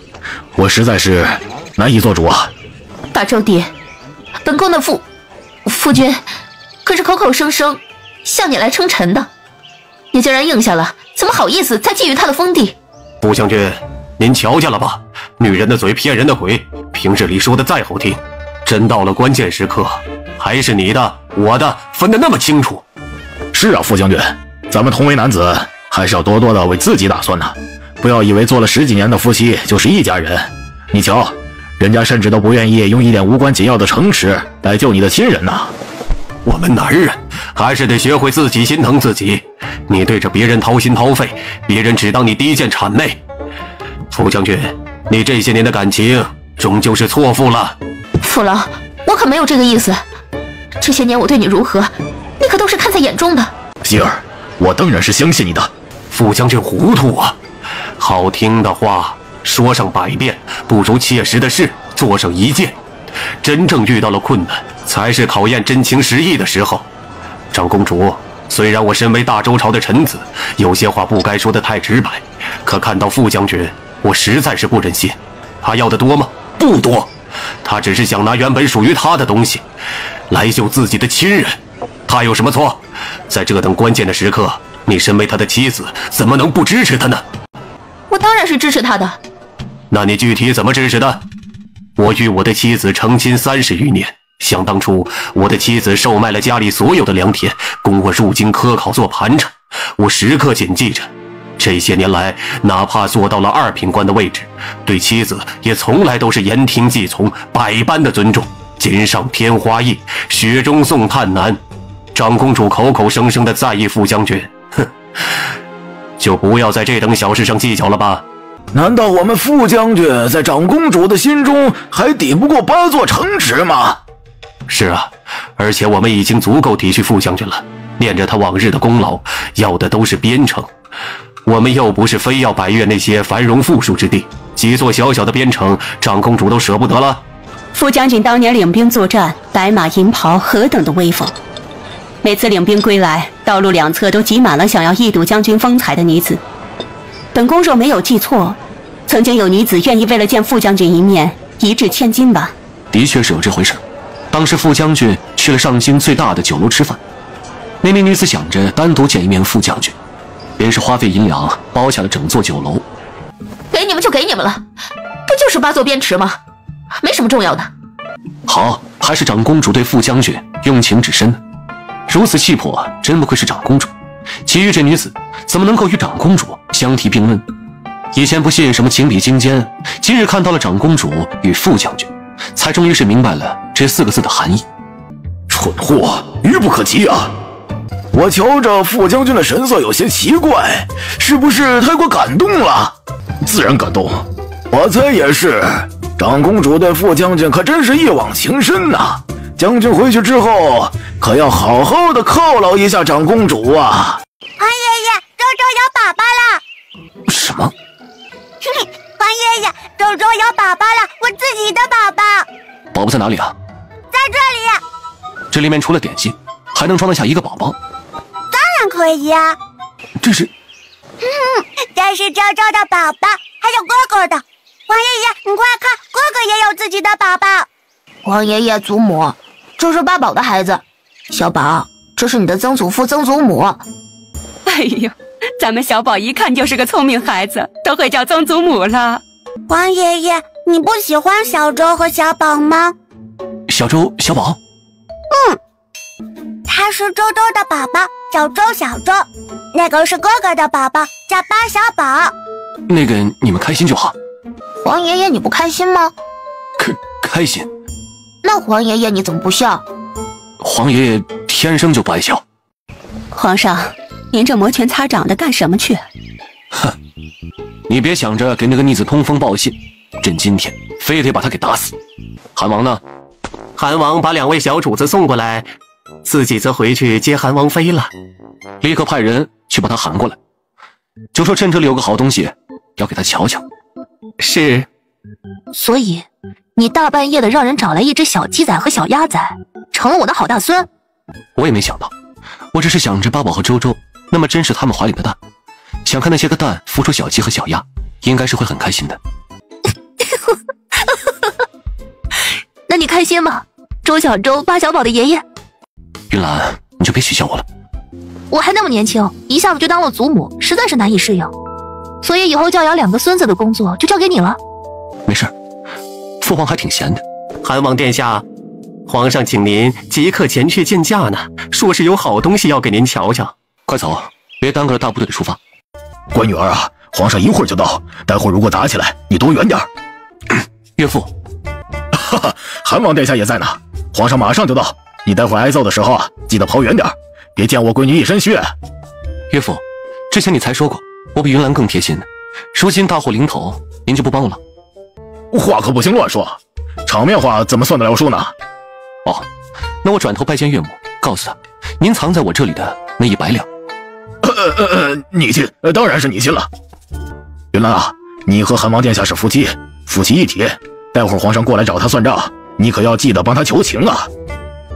我实在是难以做主啊。大周爹，本宫的夫君可是口口声声向你来称臣的，你既然应下了，怎么好意思再觊觎他的封地？傅将军，您瞧见了吧？女人的嘴骗人的鬼，平日里说的再好听，真到了关键时刻，还是你的我的分得那么清楚。是啊，傅将军，咱们同为男子，还是要多多的为自己打算呢，不要以为做了10几年的夫妻就是一家人。你瞧，人家甚至都不愿意用一点无关紧要的城池来救你的亲人呢。我们男人还是得学会自己心疼自己，你对着别人掏心掏肺，别人只当你低贱谄媚。傅将军，你这些年的感情终究是错付了。父老，我可没有这个意思，这些年我对你如何，你可都是看在眼中的。希儿，我当然是相信你的。傅将军糊涂啊，好听的话说上100遍，不如切实的事做上1件。真正遇到了困难，才是考验真情实意的时候。长公主，虽然我身为大周朝的臣子，有些话不该说得太直白，可看到傅将军，我实在是不忍心。他要的多吗？不多，他只是想拿原本属于他的东西来救自己的亲人，他有什么错？在这等关键的时刻，你身为他的妻子，怎么能不支持他呢？我当然是支持他的。那你具体怎么支持的？我与我的妻子成亲30余年，想当初我的妻子售卖了家里所有的良田，供我入京科考做盘缠，我时刻谨记着。这些年来，哪怕做到了2品官的位置，对妻子也从来都是言听计从，100般的尊重。锦上添花易，雪中送炭难。长公主口口声声的在意傅将军，哼，就不要在这等小事上计较了吧。难道我们傅将军在长公主的心中还抵不过8座城池吗？是啊，而且我们已经足够体恤傅将军了，念着他往日的功劳，要的都是边城。我们又不是非要百越那些繁荣富庶之地，几座小小的边城，长公主都舍不得了。傅将军当年领兵作战，白马银袍何等的威风！每次领兵归来，道路两侧都挤满了想要一睹将军风采的女子。本宫若没有记错，曾经有女子愿意为了见副将军一面，一掷千金吧？的确是有这回事。当时副将军去了上京最大的酒楼吃饭，那名女子想着单独见一面副将军，便是花费银两包下了整座酒楼。给你们就给你们了，不就是八座边池吗？没什么重要的。好，还是长公主对副将军用情至深，如此气魄，真不愧是长公主。其余这女子怎么能够与长公主相提并论？以前不信什么情比金坚，今日看到了长公主与副将军，才终于是明白了这4个字的含义。蠢货，愚不可及啊！我瞧着副将军的神色有些奇怪，是不是太过感动了？自然感动。我猜也是，长公主对副将军可真是一往情深呐。将军回去之后，可要好好的犒劳一下长公主啊！皇爷爷，周周有宝宝了！什么？皇爷爷，周周有宝宝了，我自己的宝宝。宝宝在哪里啊？在这里。这里面除了点心，还能装得下一个宝宝？当然可以啊。这是这是周周的宝宝，还有哥哥的。皇爷爷，你快看，哥哥也有自己的宝宝。皇爷爷、祖母，这是八宝的孩子。小宝，这是你的曾祖父、曾祖母。哎呦，咱们小宝一看就是个聪明孩子，都会叫曾祖母了。皇爷爷，你不喜欢小周和小宝吗？小周、小宝？他是周周的宝宝，叫周小周；那个是哥哥的宝宝，叫八小宝。那个你们开心就好。皇爷爷，你不开心吗？开心。那皇爷爷你怎么不笑？皇爷爷天生就不爱笑。皇上，您这摩拳擦掌的干什么去？哼，你别想着给那个逆子通风报信，朕今天非得把他给打死。韩王呢？韩王把2位小主子送过来，自己则回去接韩王妃了。立刻派人去把他喊过来，就说朕这里有个好东西，要给他瞧瞧。是。所以你大半夜的让人找来一只小鸡仔和小鸭仔，成了我的好大孙。我也没想到，我只是想着八宝和周周，那么真是他们怀里的蛋，想看那些个蛋孵出小鸡和小鸭，应该是会很开心的。那你开心吗？周小周、八小宝的爷爷。云兰，你就别取笑我了。我还那么年轻，一下子就当了祖母，实在是难以适应。所以以后教养2个孙子的工作就交给你了。没事，父皇还挺闲的。韩王殿下，皇上请您即刻前去见驾呢，说是有好东西要给您瞧瞧。快走，别耽搁了大部队的出发。乖女儿啊，皇上一会儿就到，待会儿如果打起来，你躲远点。岳父，哈哈，韩王殿下也在呢，皇上马上就到，你待会儿挨揍的时候啊，记得跑远点，别溅我闺女一身血。岳父，之前你才说过我比云兰更贴心呢，如今大祸临头，您就不帮了？话可不行乱说，场面话怎么算得了数呢？哦，那我转头拜见岳母，告诉他您藏在我这里的那100两。你亲，当然是你亲了。云兰啊，你和韩王殿下是夫妻，夫妻一体，待会儿皇上过来找他算账，你可要记得帮他求情啊。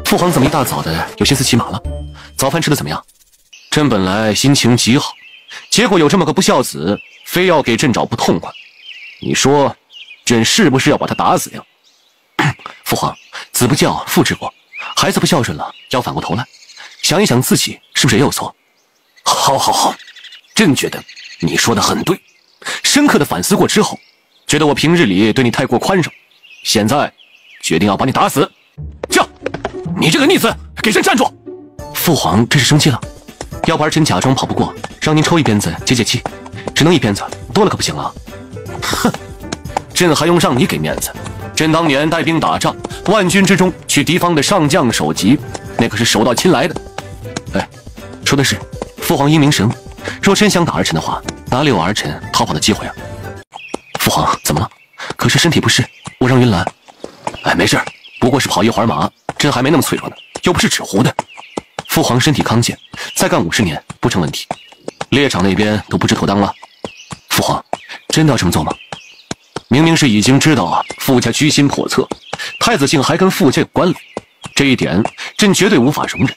父皇怎么一大早的有心思骑马了？早饭吃的怎么样？朕本来心情极好，结果有这么个不孝子，非要给朕找不痛快。你说朕是不是要把他打死呀？父皇，子不教，父之过，孩子不孝顺了，要反过头来想一想自己是不是也有错。好，朕觉得你说的很对，深刻的反思过之后，觉得我平日里对你太过宽容，现在决定要把你打死。叫你这个逆子，给朕站住！父皇这是生气了，要不然朕假装跑不过，让您抽一鞭子解解气，只能1鞭子，多了可不行啊。哼，朕还用让你给面子？朕当年带兵打仗，万军之中取敌方的上将首级，那可是手到擒来的。哎，说的是，父皇英明神武，若真想打儿臣的话，哪里有儿臣逃跑的机会啊？父皇怎么了？可是身体不适，我让云兰。哎，没事，不过是跑一会儿马，朕还没那么脆弱呢，又不是纸糊的。父皇身体康健，再干50年不成问题。猎场那边都不知妥当了。父皇，真的要这么做吗？明明是已经知道傅家居心叵测，太子竟还跟傅家有关联，这一点朕绝对无法容忍。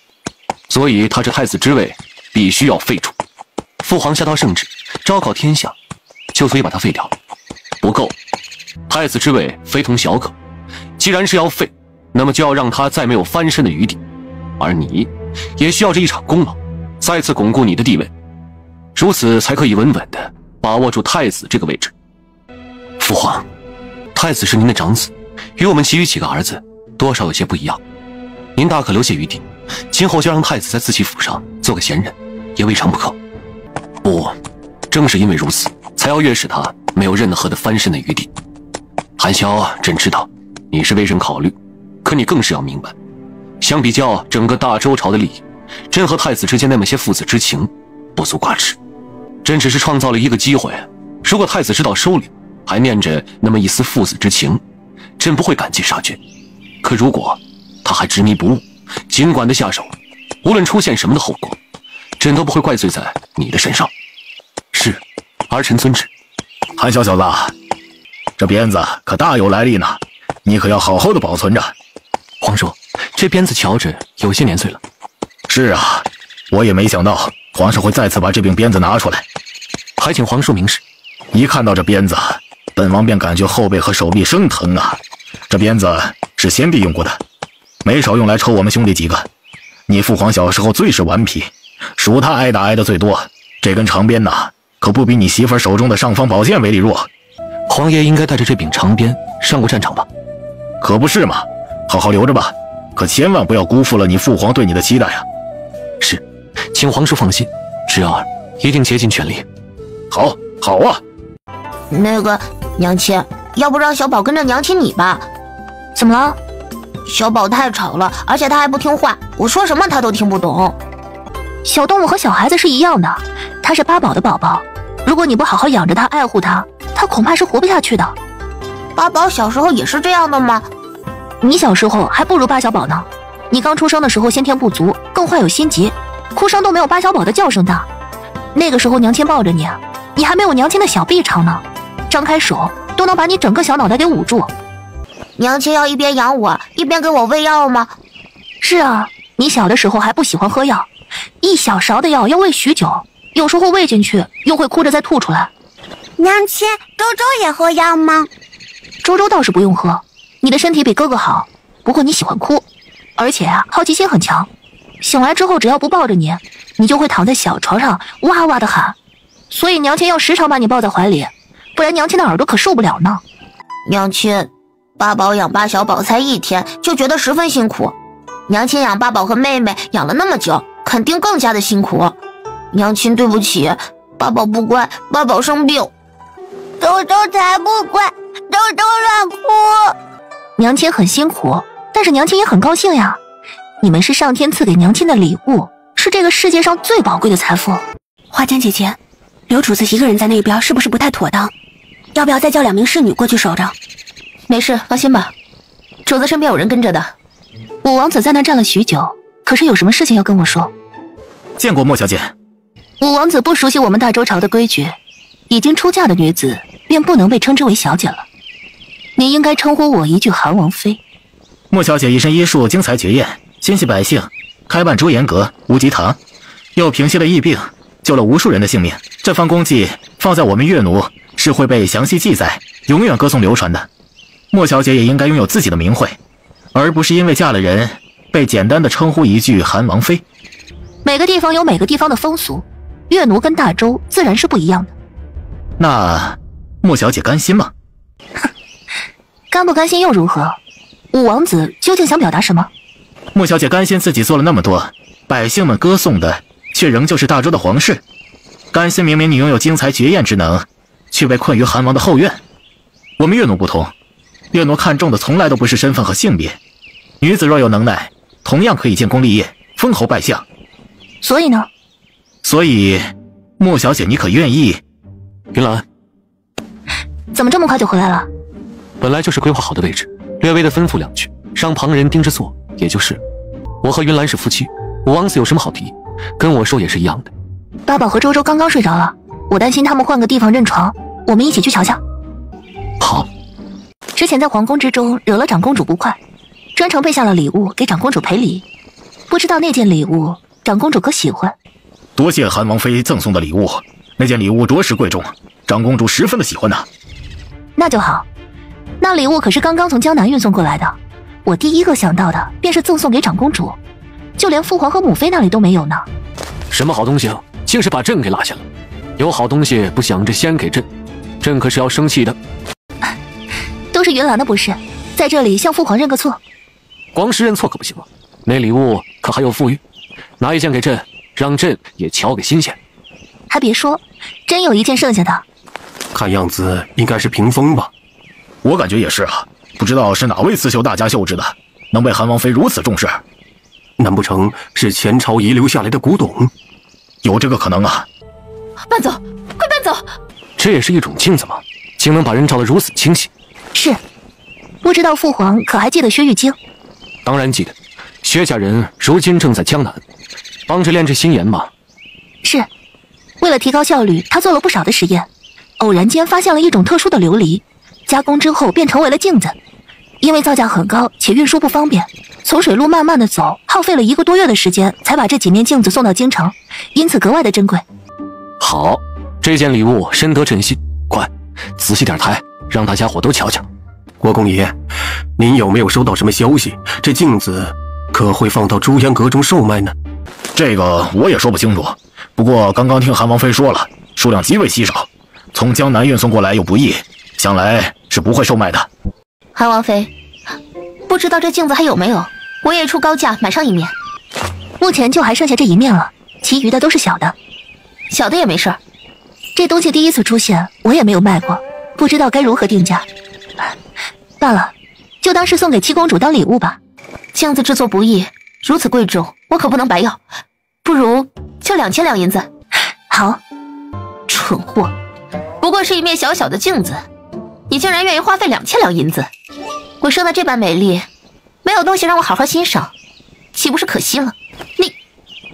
所以他这太子之位必须要废除。父皇下道圣旨，昭告天下，就足以把他废掉。不够，太子之位非同小可。既然是要废，那么就要让他再没有翻身的余地。而你也需要这一场功劳，再次巩固你的地位，如此才可以稳稳地把握住太子这个位置。父皇，太子是您的长子，与我们其余几个儿子多少有些不一样，您大可留些余地，今后就让太子在自己府上做个闲人，也未尝不可。不，正是因为如此，才要越使他没有任何的翻身的余地。韩萧，朕知道你是为朕考虑，可你更是要明白，相比较整个大周朝的利益，朕和太子之间那么些父子之情不足挂齿。朕只是创造了一个机会，如果太子知道收敛，还念着那么一丝父子之情，朕不会赶尽杀绝。可如果他还执迷不悟，尽管的下手，无论出现什么的后果，朕都不会怪罪在你的身上。是，儿臣遵旨。韩小小子，这鞭子可大有来历呢，你可要好好的保存着。皇叔，这鞭子瞧着有些年岁了。是啊，我也没想到皇上会再次把这柄鞭子拿出来。还请皇叔明示。一看到这鞭子，本王便感觉后背和手臂生疼啊。这鞭子是先帝用过的，没少用来抽我们兄弟几个。你父皇小时候最是顽皮，属他挨打挨得最多。这根长鞭呐，可不比你媳妇手中的尚方宝剑威力弱。皇爷应该带着这柄长鞭上过战场吧？可不是嘛，好好留着吧，可千万不要辜负了你父皇对你的期待啊。是，请皇叔放心，侄儿一定竭尽全力。好，好啊。那个娘亲，要不让小宝跟着娘亲你吧？怎么了？小宝太吵了，而且他还不听话，我说什么他都听不懂。小动物和小孩子是一样的，他是八宝的宝宝，如果你不好好养着他，爱护他，他恐怕是活不下去的。八宝小时候也是这样的吗？你小时候还不如八小宝呢，你刚出生的时候先天不足，更患有心疾，哭声都没有八小宝的叫声大。那个时候娘亲抱着你，你还没有娘亲的小臂长呢，张开手都能把你整个小脑袋给捂住。娘亲要一边养我一边给我喂药吗？是啊，你小的时候还不喜欢喝药，一小勺的药要喂许久，有时候喂进去又会哭着再吐出来。娘亲，周周也喝药吗？周周倒是不用喝，你的身体比哥哥好，不过你喜欢哭，而且好奇心很强，醒来之后只要不抱着你，你就会躺在小床上哇哇的喊，所以娘亲要时常把你抱在怀里，不然娘亲的耳朵可受不了呢。娘亲，八宝养八小宝才1天就觉得十分辛苦，娘亲养八宝和妹妹养了那么久，肯定更加的辛苦。娘亲对不起，八宝不乖，八宝生病。周周才不乖，周周乱哭。娘亲很辛苦，但是娘亲也很高兴呀。你们是上天赐给娘亲的礼物，是这个世界上最宝贵的财富。花间姐姐，刘主子一个人在那边是不是不太妥当？要不要再叫2名侍女过去守着？没事，放心吧，主子身边有人跟着的。五王子在那站了许久，可是有什么事情要跟我说？见过莫小姐。五王子不熟悉我们大周朝的规矩，已经出嫁的女子便不能被称之为小姐了。你应该称呼我一句韩王妃。莫小姐一身医术精彩绝艳，心系百姓，开办朱颜阁、无极堂，又平息了疫病，救了无数人的性命。这番功绩放在我们越奴是会被详细记载，永远歌颂流传的。莫小姐也应该拥有自己的名讳，而不是因为嫁了人被简单的称呼一句韩王妃。每个地方有每个地方的风俗，越奴跟大周自然是不一样的。那莫小姐甘心吗？甘不甘心又如何？五王子究竟想表达什么？莫小姐甘心自己做了那么多，百姓们歌颂的却仍旧是大周的皇室。甘心明明你拥有精彩绝艳之能，却被困于韩王的后院。我们越奴不同，越奴看重的从来都不是身份和性别，女子若有能耐，同样可以建功立业，封侯拜相。所以呢？所以，莫小姐你可愿意？云兰，怎么这么快就回来了？本来就是规划好的位置，略微的吩咐2句，让旁人盯着做，也就是。我和云兰是夫妻，五王子有什么好提，跟我说也是一样的。八宝和周周刚刚睡着了，我担心他们换个地方认床，我们一起去瞧瞧。好。之前在皇宫之中惹了长公主不快，专程备下了礼物给长公主赔礼，不知道那件礼物长公主可喜欢。多谢韩王妃赠送的礼物，那件礼物着实贵重，长公主十分的喜欢呢。那就好，那礼物可是刚刚从江南运送过来的，我第一个想到的便是赠送给长公主，就连父皇和母妃那里都没有呢。什么好东西啊，竟是把朕给落下了！有好东西不想着先给朕，朕可是要生气的。都是云岚的不是，在这里向父皇认个错。光是认错可不行吗？那礼物可还有富裕，拿一件给朕，让朕也瞧个新鲜。还别说，真有一件剩下的。看样子应该是屏风吧？我感觉也是啊，不知道是哪位刺绣大家绣制的，能被韩王妃如此重视？难不成是前朝遗留下来的古董？有这个可能啊！搬走，快搬走！这也是一种镜子吗？竟能把人照得如此清晰。是，不知道父皇可还记得薛玉京？当然记得，薛家人如今正在江南，帮着炼制心研吧。是，为了提高效率，他做了不少的实验。偶然间发现了一种特殊的琉璃，加工之后便成为了镜子。因为造价很高且运输不方便，从水路慢慢的走，耗费了1个多月的时间才把这几面镜子送到京城，因此格外的珍贵。好，这件礼物深得朕心，快仔细点抬，让大家伙都瞧瞧。国公爷，您有没有收到什么消息？这镜子可会放到朱烟阁中售卖呢？这个我也说不清楚，不过刚刚听韩王妃说了，数量极为稀少，从江南运送过来又不易，想来是不会售卖的。韩王妃，不知道这镜子还有没有？我也出高价买上一面。目前就还剩下这一面了，其余的都是小的。小的也没事儿。这东西第一次出现，我也没有卖过，不知道该如何定价。罢了，就当是送给七公主当礼物吧。镜子制作不易，如此贵重，我可不能白要。不如就2000两银子。好。蠢货，不过是一面小小的镜子，你竟然愿意花费2000两银子？我生得这般美丽，没有东西让我好好欣赏，岂不是可惜了？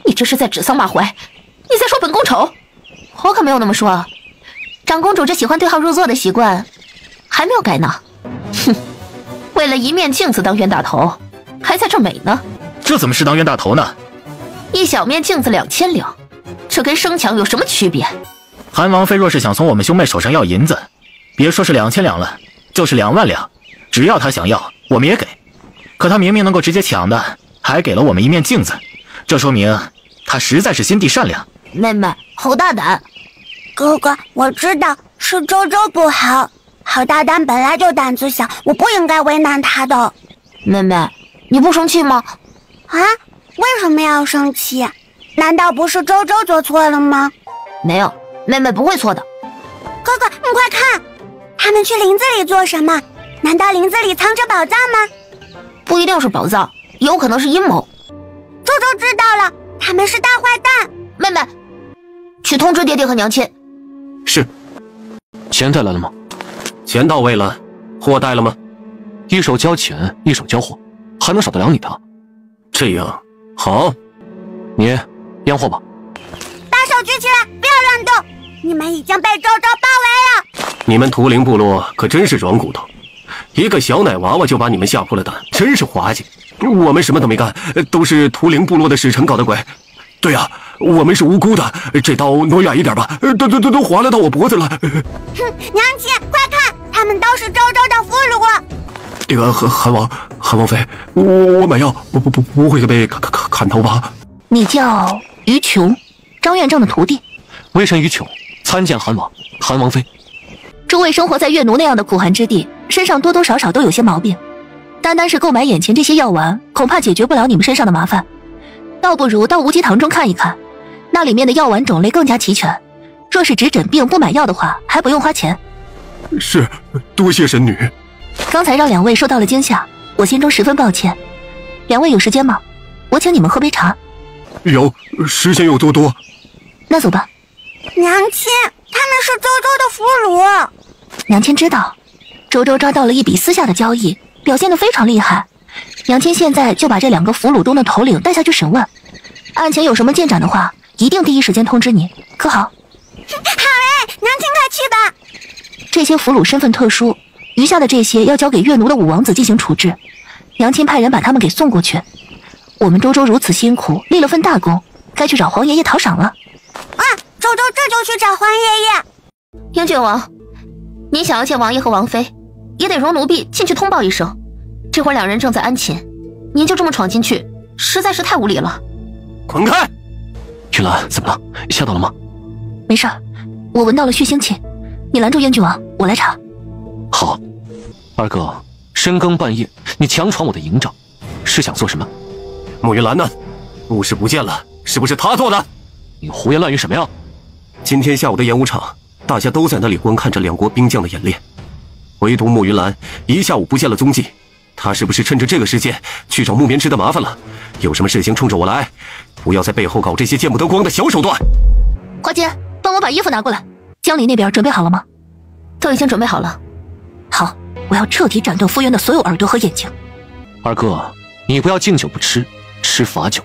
你这是在指桑骂槐，你在说本宫丑？我可没有那么说啊。长公主这喜欢对号入座的习惯还没有改呢。哼，为了一面镜子当冤大头，还在这美呢。这怎么是当冤大头呢？一小面镜子2000两，这跟生抢有什么区别？韩王妃若是想从我们兄妹手上要银子，别说是2000两了，就是2万两，只要她想要，我们也给。可她明明能够直接抢的，还给了我们一面镜子，这说明她实在是心地善良。妹妹，好大胆！哥哥，我知道是周周不好，好大胆本来就胆子小，我不应该为难他的。妹妹，你不生气吗？啊？为什么要生气？难道不是周周做错了吗？没有，妹妹不会错的。哥哥，你快看，他们去林子里做什么？难道林子里藏着宝藏吗？不一定是宝藏，有可能是阴谋。周周知道了，他们是大坏蛋。妹妹，去通知爹爹和娘亲。是。钱带来了吗？钱到位了。货带了吗？一手交钱，一手交货，还能少得了你的？这样好。你验货吧。大手举起来，不要乱动！你们已经被周周包围了。你们图灵部落可真是软骨头，一个小奶娃娃就把你们吓破了胆，真是滑稽。我们什么都没干，都是图灵部落的使臣搞的鬼。对呀，我们是无辜的。这刀挪远一点吧，都划了到我脖子了。哼，娘亲，快看，他们都是周周的俘虏。这个韩王妃，我买药不会被砍头吧？你叫于琼，张院正的徒弟。微臣于琼，参见韩王妃。诸位生活在月奴那样的苦寒之地，身上多多少少都有些毛病，单单是购买眼前这些药丸，恐怕解决不了你们身上的麻烦。倒不如到无极堂中看一看，那里面的药丸种类更加齐全。若是只诊病不买药的话，还不用花钱。是，多谢神女。刚才让2位受到了惊吓，我心中十分抱歉。2位有时间吗？我请你们喝杯茶。有，时间有多。那走吧。娘亲，他们是周周的俘虏。娘亲知道，周周抓到了一笔私下的交易，表现得非常厉害。娘亲现在就把这2个俘虏中的头领带下去审问，案前有什么进展的话，一定第一时间通知你，可好？好嘞，娘亲快去吧。这些俘虏身份特殊，余下的这些要交给月奴的5王子进行处置。娘亲派人把他们给送过去。我们周周如此辛苦，立了份大功，该去找黄爷爷讨赏了。啊，周周这就去找黄爷爷。英俊王，你想要见王爷和王妃，也得容奴婢进去通报一声。这会儿两人正在安寝，您就这么闯进去，实在是太无礼了。滚开！玉兰，怎么了？吓到了吗？没事儿，我闻到了血腥气。你拦住燕郡王，我来查。好，二哥，深更半夜你强闯我的营帐，是想做什么？慕云兰呢？牧师不见了，是不是他做的？你胡言乱语什么呀？今天下午的演武场，大家都在那里观看着两国兵将的演练，唯独慕云兰一下午不见了踪迹。他是不是趁着这个时间去找木棉枝的麻烦了？有什么事情冲着我来，不要在背后搞这些见不得光的小手段。花姐，帮我把衣服拿过来。江里那边准备好了吗？都已经准备好了。好，我要彻底斩断夫渊的所有耳朵和眼睛。二哥，你不要敬酒不吃，吃罚酒。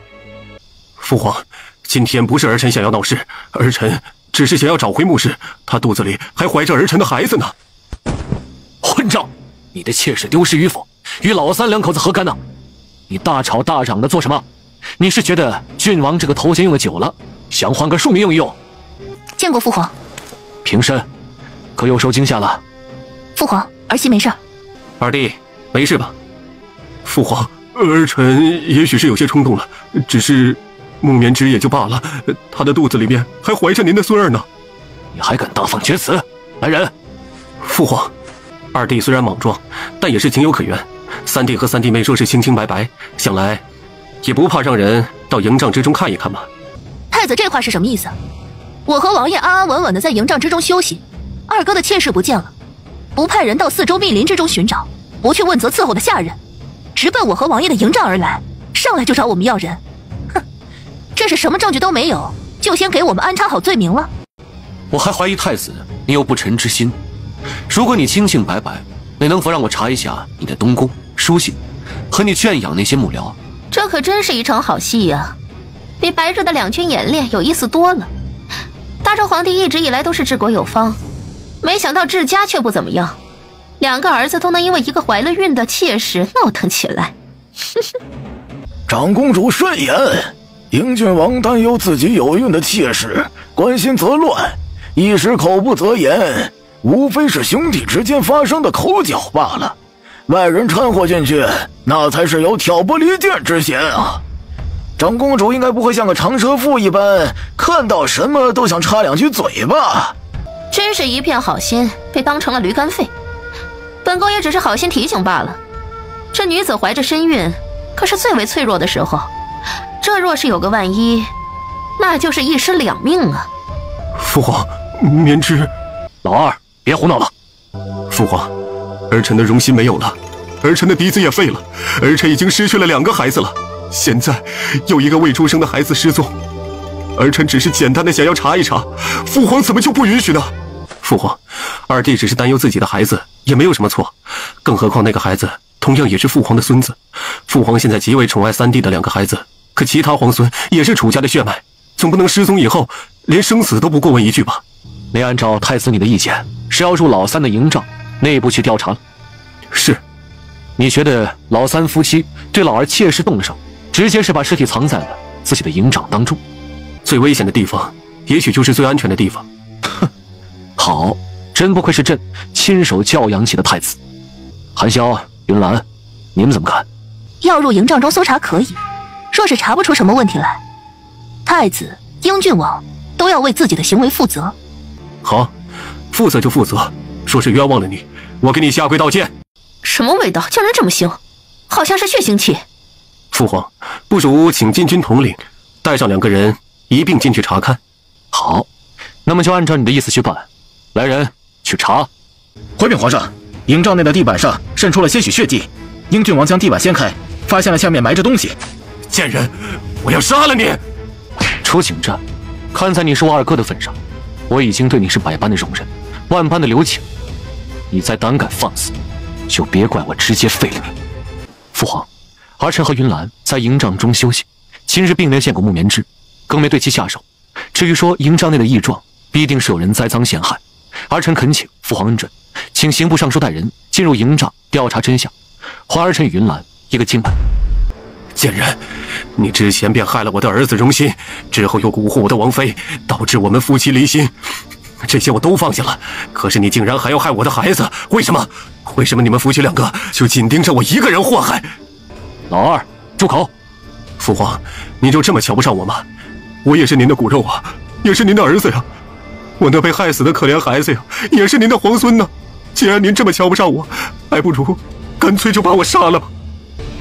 父皇，今天不是儿臣想要闹事，儿臣只是想要找回牧师，他肚子里还怀着儿臣的孩子呢。混账！你的妾室丢失与否，与老三两口子何干呢？你大吵大嚷的做什么？你是觉得郡王这个头衔用的久了，想换个庶民用一用？见过父皇。平身，可又受惊吓了？父皇，儿媳没事。二弟，没事吧？父皇，儿臣也许是有些冲动了，只是木棉枝也就罢了，他的肚子里面还怀着您的孙儿呢。你还敢大放厥词！来人！父皇，二弟虽然莽撞，但也是情有可原。三弟和三弟妹若是清清白白，想来也不怕让人到营帐之中看一看吧。太子这话是什么意思？我和王爷安安稳稳的在营帐之中休息，二哥的妾室不见了，不派人到四周密林之中寻找，不去问责伺候的下人，直奔我和王爷的营帐而来，上来就找我们要人。哼，这是什么证据都没有，就先给我们安插好罪名了。我还怀疑太子你有不臣之心，如果你清清白白，那能否让我查一下你的东宫、书信和你圈养那些幕僚？这可真是一场好戏呀，比白日的两军演练有意思多了。大周皇帝一直以来都是治国有方，没想到治家却不怎么样，两个儿子都能因为一个怀了孕的妾室闹腾起来。长公主慎言，英郡王担忧自己有孕的妾室，关心则乱，一时口不择言，无非是兄弟之间发生的口角罢了。外人掺和进去，那才是有挑拨离间之嫌啊！长公主应该不会像个长舌妇一般，看到什么都想插两句嘴吧？真是一片好心，被当成了驴肝肺。本宫也只是好心提醒罢了。这女子怀着身孕，可是最为脆弱的时候，这若是有个万一，那就是一尸两命啊！父皇，棉枝，老二，别胡闹了。父皇，儿臣的荣心没有了，儿臣的嫡子也废了，儿臣已经失去了2个孩子了，现在又一个未出生的孩子失踪，儿臣只是简单的想要查一查，父皇怎么就不允许呢？父皇，二弟只是担忧自己的孩子，也没有什么错，更何况那个孩子同样也是父皇的孙子。父皇现在极为宠爱三弟的2个孩子，可其他皇孙也是楚家的血脉，总不能失踪以后连生死都不过问一句吧？没按照太子你的意见，是要入老三的营帐内部去调查了。是。你觉得老三夫妻对老二妾室动了手，直接是把尸体藏在了自己的营帐当中？最危险的地方也许就是最安全的地方。哼，好，真不愧是朕亲手教养起的太子。韩萧、云兰，你们怎么看？要入营帐中搜查可以，若是查不出什么问题来，太子、英郡王都要为自己的行为负责。好，负责就负责，说是冤枉了你，我给你下跪道歉。什么味道，叫人这么凶，好像是血腥气。父皇，不如请禁军统领带上2个人一并进去查看。好，那么就按照你的意思去办。来人，去查。回禀皇上，营帐内的地板上渗出了些许血迹，英郡王将地板掀开，发现了下面埋着东西。贱人，我要杀了你！出警站，看在你是我二哥的份上，我已经对你是百般的容忍，万般的留情。你再胆敢放肆，就别怪我直接废了你。父皇，儿臣和云兰在营帐中休息，今日并没有见过木棉枝，更没对其下手。至于说营帐内的异状，必定是有人栽赃陷害，儿臣恳请父皇恩准，请刑部尚书带人进入营帐调查真相，还儿臣与云兰一个清白。贱人，你之前便害了我的儿子荣心，之后又蛊惑我的王妃，导致我们夫妻离心。这些我都放下了，可是你竟然还要害我的孩子，为什么？为什么你们夫妻两个就紧盯着我一个人祸害？老二，住口！父皇，你就这么瞧不上我吗？我也是您的骨肉啊，也是您的儿子呀。我那被害死的可怜孩子呀，也是您的皇孙呢。既然您这么瞧不上我，还不如干脆就把我杀了吧。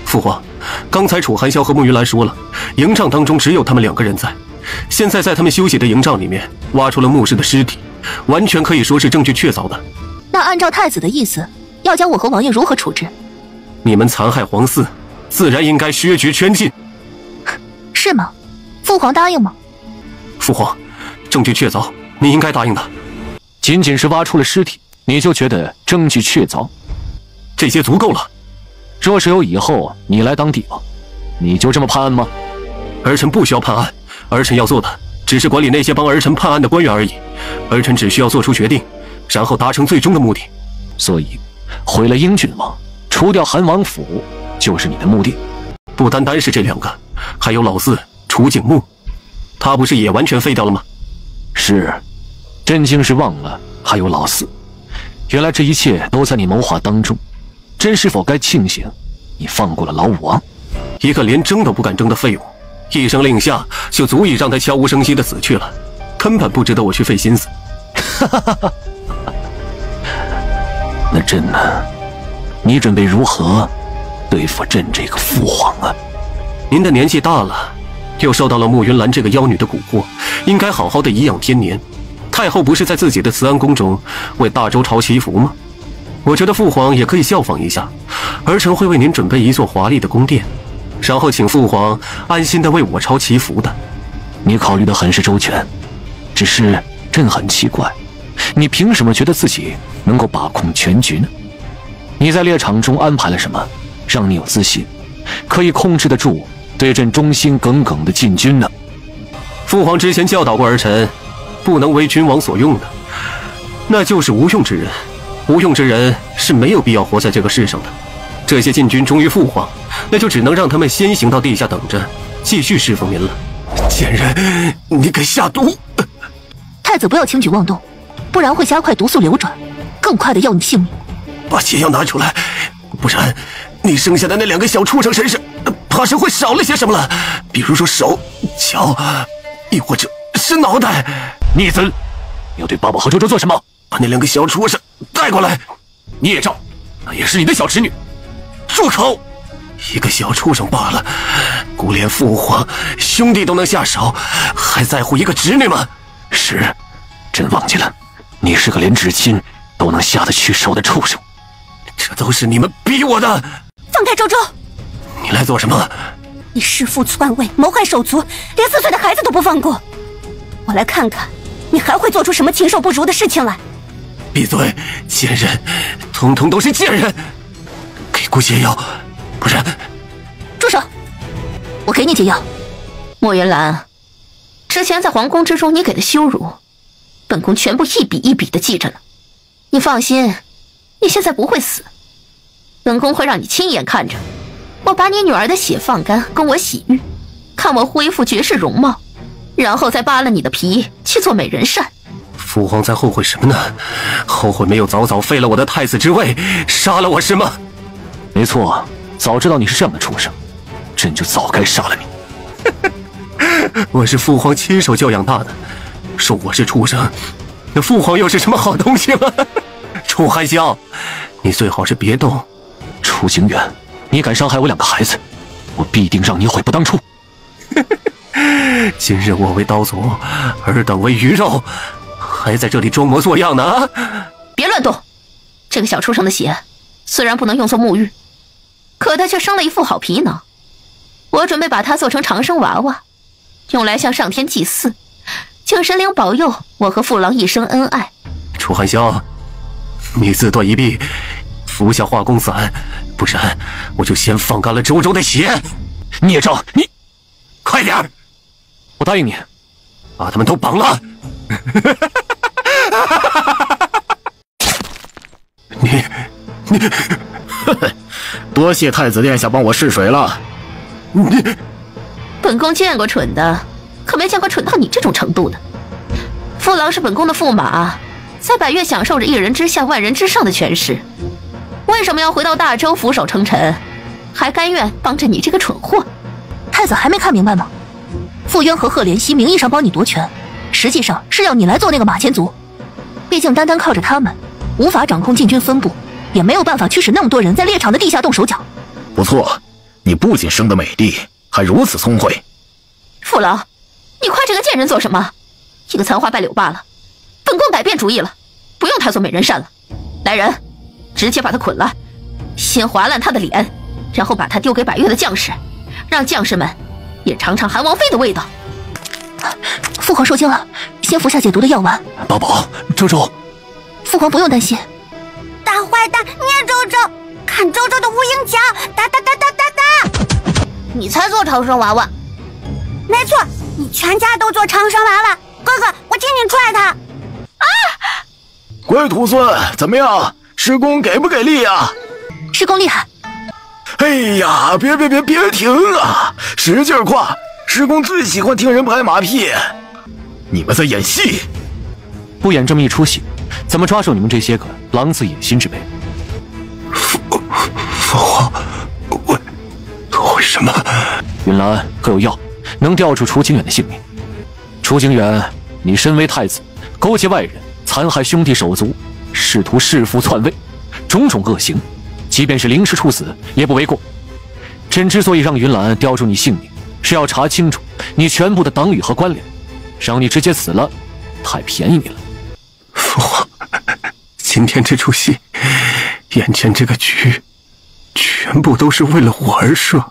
父皇，刚才楚寒霄和慕云兰说了，营帐当中只有他们2个人在。现在在他们休息的营帐里面挖出了慕氏的尸体，完全可以说是证据确凿的。那按照太子的意思，要将我和王爷如何处置？你们残害皇嗣，自然应该削爵圈禁。是吗？父皇答应吗？父皇，证据确凿，你应该答应的。仅仅是挖出了尸体，你就觉得证据确凿？这些足够了。若是有以后你来当帝王，你就这么判案吗？儿臣不需要判案，儿臣要做的只是管理那些帮儿臣判案的官员而已。儿臣只需要做出决定，然后达成最终的目的。所以，毁了英郡王，除掉韩王府，就是你的目的。不单单是这2个，还有老四楚景木，他不是也完全废掉了吗？是，朕竟是忘了还有老四。原来这一切都在你谋划当中。朕是否该庆幸你放过了老五王？一个连争都不敢争的废物，一声令下就足以让他悄无声息地死去了，根本不值得我去费心思。那朕呢？你准备如何对付朕这个父皇啊？您的年纪大了，又受到了慕云兰这个妖女的蛊惑，应该好好的颐养天年。太后不是在自己的慈安宫中为大周朝祈福吗？我觉得父皇也可以效仿一下，儿臣会为您准备一座华丽的宫殿，然后请父皇安心的为我朝祈福的。你考虑的很是周全，只是朕很奇怪，你凭什么觉得自己能够把控全局呢？你在猎场中安排了什么，让你有自信，可以控制得住对朕忠心耿耿的禁军呢？父皇之前教导过儿臣，不能为君王所用的，那就是无用之人。无用之人是没有必要活在这个世上的。这些禁军忠于父皇，那就只能让他们先行到地下等着，继续侍奉您了。贱人，你敢下毒！太子不要轻举妄动，不然会加快毒素流转，更快的要你性命。把解药拿出来，不然你生下的那2个小畜生身上，怕是会少了些什么了。比如说手、脚，亦或者是脑袋。逆子，你要对爸爸和周周做什么？把那2个小畜生带过来。聂照，那也是你的小侄女。住口！一个小畜生罢了，孤连父皇兄弟都能下手，还在乎一个侄女吗？是，朕忘记了，你是个连至亲都能下得去手的畜生。这都是你们逼我的。放开周周！你来做什么？你弑父篡位，谋害手足，连4岁的孩子都不放过。我来看看，你还会做出什么禽兽不如的事情来。闭嘴！贱人，统统都是贱人！给姑解药，不然……住手！我给你解药。莫云兰，之前在皇宫之中你给的羞辱，本宫全部一笔一笔的记着呢。你放心，你现在不会死，本宫会让你亲眼看着我把你女儿的血放干，供我洗浴，看我恢复绝世容貌，然后再扒了你的皮去做美人扇。父皇在后悔什么呢？后悔没有早早废了我的太子之位，杀了我是吗？没错，早知道你是这样的畜生，朕就早该杀了你。我是父皇亲手教养大的，说我是畜生，那父皇又是什么好东西了？楚寒霄，你最好是别动。楚景远，你敢伤害我2个孩子，我必定让你悔不当初。今日我为刀俎，尔等为鱼肉，还在这里装模作样呢啊！别乱动！这个小畜生的血虽然不能用作沐浴，可他却生了一副好皮囊。我准备把它做成长生娃娃，用来向上天祭祀，请神灵保佑我和父郎一生恩爱。楚寒霄，你自断一臂，服下化功散，不然我就先放干了周周的血。聂照，你快点儿！我答应你，把他们都绑了。你，多谢太子殿下帮我试水了。本宫见过蠢的，可没见过蠢到你这种程度的。父郎是本宫的驸马，在百越享受着一人之下万人之上的权势，为什么要回到大周俯首称臣，还甘愿帮着你这个蠢货？太子还没看明白吗？傅渊和贺连熙名义上帮你夺权，实际上是要你来做那个马前卒。毕竟单单靠着他们，无法掌控禁军分部，也没有办法驱使那么多人在猎场的地下动手脚。不错，你不仅生得美丽，还如此聪慧。父老，你夸这个贱人做什么？一个残花败柳罢了。本宫改变主意了，不用他做美人扇了。来人，直接把他捆了，先划烂他的脸，然后把他丢给百越的将士，让将士们也尝尝韩王妃的味道。父皇受惊了，先服下解毒的药丸。宝宝，周周，父皇不用担心。大坏蛋，捏周周，看周周的无影脚，哒哒哒哒哒哒！你才做长生娃娃？没错，你全家都做长生娃娃。哥哥，我替你踹他。啊！乖徒孙，怎么样？师公给不给力啊？师公厉害。哎呀，别停啊！使劲夸，师公最喜欢听人拍马屁。你们在演戏？不演这么一出戏，怎么抓住你们这些个狼子野心之辈？父皇，为什么？云兰可有药，能吊住楚景远的性命。楚景远，你身为太子，勾结外人，残害兄弟手足，试图弑父篡位，种种恶行，即便是临时处死也不为过。朕之所以让云兰吊住你性命，是要查清楚你全部的党羽和官联，让你直接死了，太便宜你了。父皇，今天这出戏，眼前这个局，全部都是为了我而设，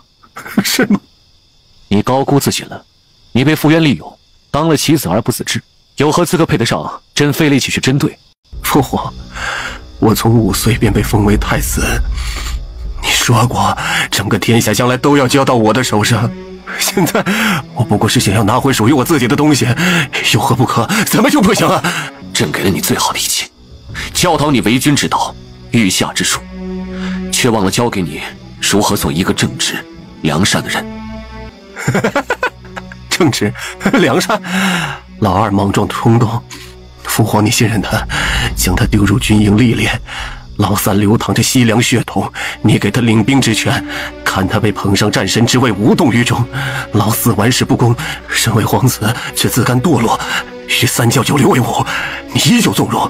是吗？你高估自己了，你被傅渊利用，当了棋子而不自知，有何资格配得上朕费力气去针对？父皇，我从5岁便被封为太子，你说过整个天下将来都要交到我的手上，现在我不过是想要拿回属于我自己的东西，有何不可？怎么就不行啊？朕给了你最好的一切，教导你为君之道，御下之术，却忘了教给你如何做一个正直良善的人。正直良善，老二莽撞冲动，父皇你信任他，将他丢入军营历练，老三流淌着西凉血统，你给他领兵之权，看他被捧上战神之位无动于衷，老四玩世不恭，身为皇子却自甘堕落，与三教九流为伍，你依旧纵容，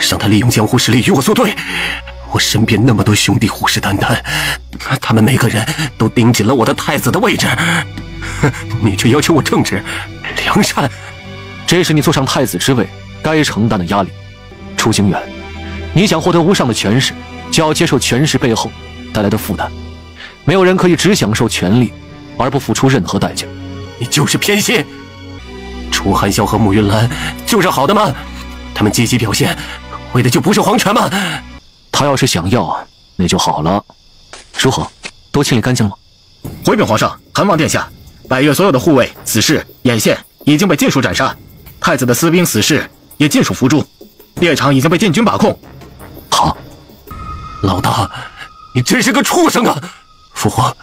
让他利用江湖实力与我作对。我身边那么多兄弟虎视眈眈，他们每个人都盯紧了我的太子的位置，你却要求我正直良善，这是你坐上太子之位该承担的压力。楚景远，你想获得无上的权势，就要接受权势背后带来的负担，没有人可以只享受权力而不付出任何代价。你就是偏心。楚寒霄和慕云兰就是好的吗？他们积极表现为的就不是皇权吗？他要是想要，那就好了。如何？都清理干净了？回禀皇上，韩王殿下，百越所有的护卫、死士、眼线已经被尽数斩杀，太子的私兵、死士也尽数伏诛，猎场已经被禁军把控。好，老大，你真是个畜生啊！父皇，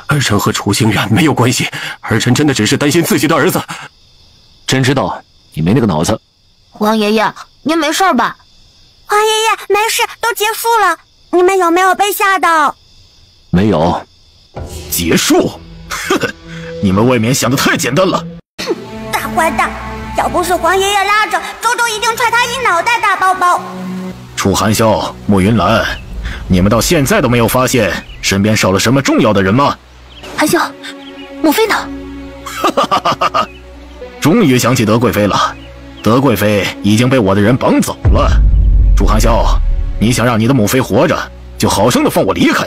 儿臣和楚景远没有关系，儿臣真的只是担心自己的儿子。朕知道你没那个脑子。皇爷爷，您没事吧？皇爷爷，没事，都结束了。你们有没有被吓到？没有。结束？呵呵，你们未免想得太简单了。哼，大坏蛋！要不是皇爷爷拉着，周周一定踹他一脑袋大包包。楚寒霄、慕云兰，你们到现在都没有发现身边少了什么重要的人吗？寒霄，母妃呢？哈哈哈哈哈！终于想起德贵妃了，德贵妃已经被我的人绑走了。楚寒霄，你想让你的母妃活着，就好生的放我离开。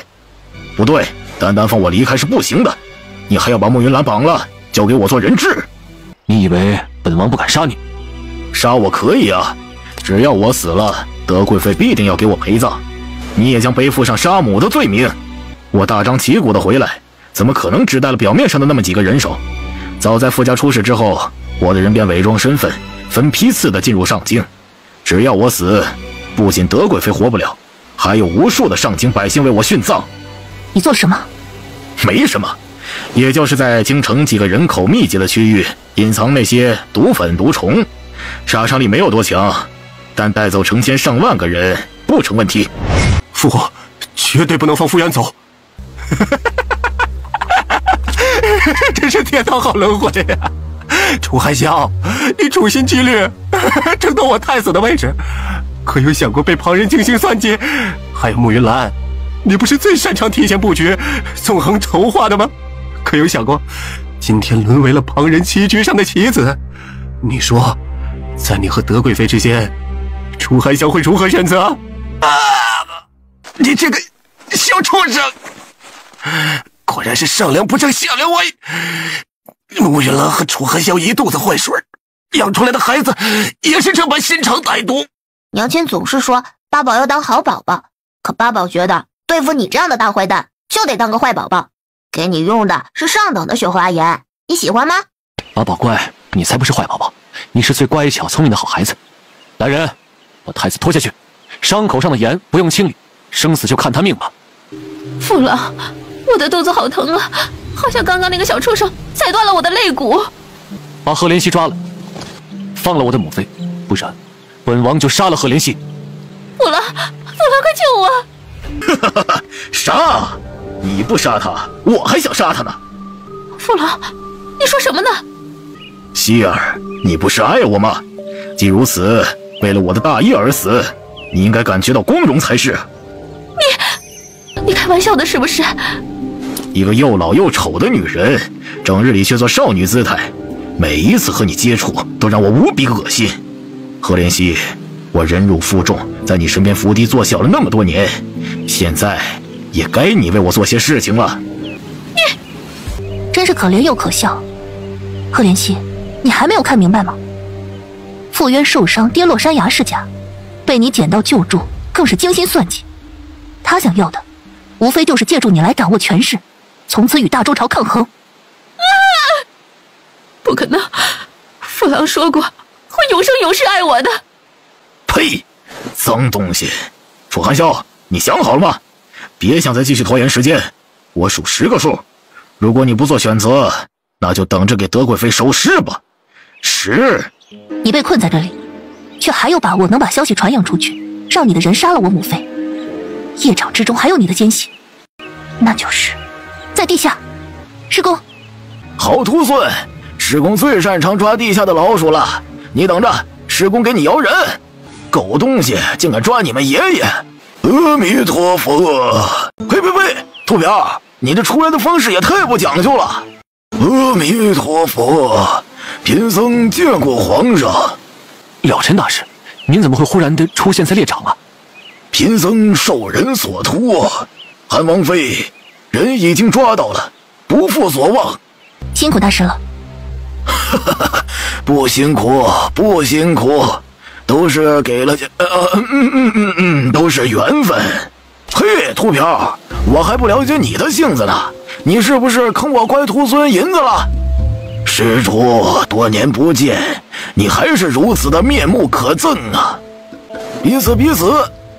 不对，单单放我离开是不行的，你还要把慕云兰绑了，交给我做人质。你以为本王不敢杀你？杀我可以啊，只要我死了，德贵妃必定要给我陪葬，你也将背负上杀母的罪名。我大张旗鼓的回来，怎么可能只带了表面上的那么几个人手？早在傅家出事之后，我的人便伪装身份，分批次的进入上京。只要我死，不仅德贵妃活不了，还有无数的上京百姓为我殉葬。你做了什么？没什么，也就是在京城几个人口密集的区域隐藏那些毒粉毒虫，杀伤力没有多强，但带走成千上万个人不成问题。父皇绝对不能放傅远走。真是天堂好轮回呀！楚寒香，你处心积虑争夺我太子的位置，可有想过被旁人精心算计？还有慕云兰，你不是最擅长提前布局、纵横筹划的吗？可有想过，今天沦为了旁人棋局上的棋子？你说，在你和德贵妃之间，楚寒香会如何选择？你这个小畜生！果然是上梁不正下梁歪。慕云兰和楚寒香一肚子坏水，养出来的孩子也是这般心肠歹毒。娘亲总是说八宝要当好宝宝，可八宝觉得对付你这样的大坏蛋就得当个坏宝宝，给你用的是上等的雪花盐，你喜欢吗？八宝乖，你才不是坏宝宝，你是最乖巧聪明的好孩子。来人，把太子拖下去，伤口上的盐不用清理，生死就看他命吧。父老，我的肚子好疼啊，好像刚刚那个小畜生踩断了我的肋骨。把贺连熙抓了，放了我的母妃，不然本王就杀了贺连熙。父老，快救我！杀！你不杀他，我还想杀他呢。父老，你说什么呢？希儿，你不是爱我吗？既如此，为了我的大业而死，你应该感觉到光荣才是。你开玩笑的是不是？一个又老又丑的女人，整日里却做少女姿态，每一次和你接触都让我无比恶心。贺连熙，我忍辱负重，在你身边伏低做小了那么多年，现在也该你为我做些事情了。你真是可怜又可笑。贺连熙，你还没有看明白吗？傅渊受伤跌落山崖是假，被你捡到救助更是精心算计。他想要的无非就是借助你来掌握权势，从此与大周朝抗衡。不可能，父郎说过会永生永世爱我的。呸！脏东西！楚寒霄，你想好了吗？别想再继续拖延时间，我数10个数，如果你不做选择，那就等着给德贵妃收尸吧。10。你被困在这里，却还有把握能把消息传扬出去，让你的人杀了我母妃。业长之中还有你的奸细，那就是在地下。师公，好徒孙，师公最擅长抓地下的老鼠了，你等着，师公给你摇人。狗东西竟敢抓你们爷爷！阿弥陀佛！呸！兔表，你这出来的方式也太不讲究了。阿弥陀佛，贫僧见过皇上。了尘大师，您怎么会忽然的出现在猎场啊？贫僧受人所托，韩王妃人已经抓到了，不负所望。辛苦大师了。不辛苦，都是给了都是缘分。嘿，秃瓢，我还不了解你的性子呢，你是不是坑我乖徒孙银子了？施主多年不见，你还是如此的面目可憎啊！彼此，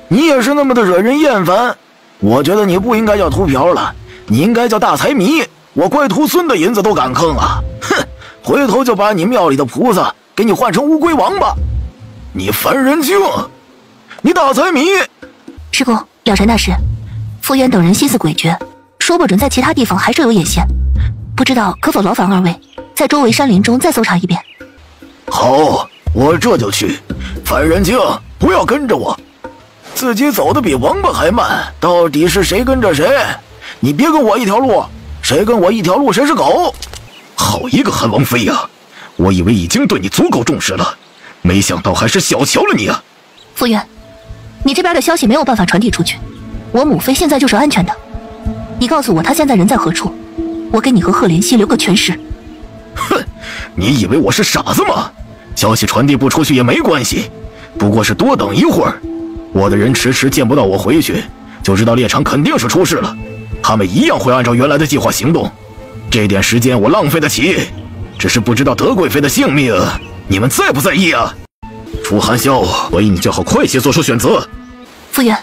你也是那么的惹人厌烦。我觉得你不应该叫秃瓢了，你应该叫大财迷。我乖徒孙的银子都敢坑啊！哼，回头就把你庙里的菩萨给你换成乌龟王八。你烦人精，你大财迷！师公，了尘大师，傅渊等人心思诡谲，说不准在其他地方还设有眼线，不知道可否劳烦二位在周围山林中再搜查一遍？好，我这就去。烦人精，不要跟着我，自己走得比王八还慢，到底是谁跟着谁？你别跟我一条路，谁跟我一条路谁是狗。好一个韩王妃呀！我以为已经对你足够重视了，没想到还是小瞧了你啊！傅渊，你这边的消息没有办法传递出去，我母妃现在就是安全的。你告诉我她现在人在何处，我给你和贺连熙留个全尸。哼，你以为我是傻子吗？消息传递不出去也没关系，不过是多等一会儿。我的人迟迟见不到我回去，就知道猎场肯定是出事了，他们一样会按照原来的计划行动。这点时间我浪费得起，只是不知道德贵妃的性命，你们在不在意啊？楚寒霄，所以你最好快些做出选择。傅渊，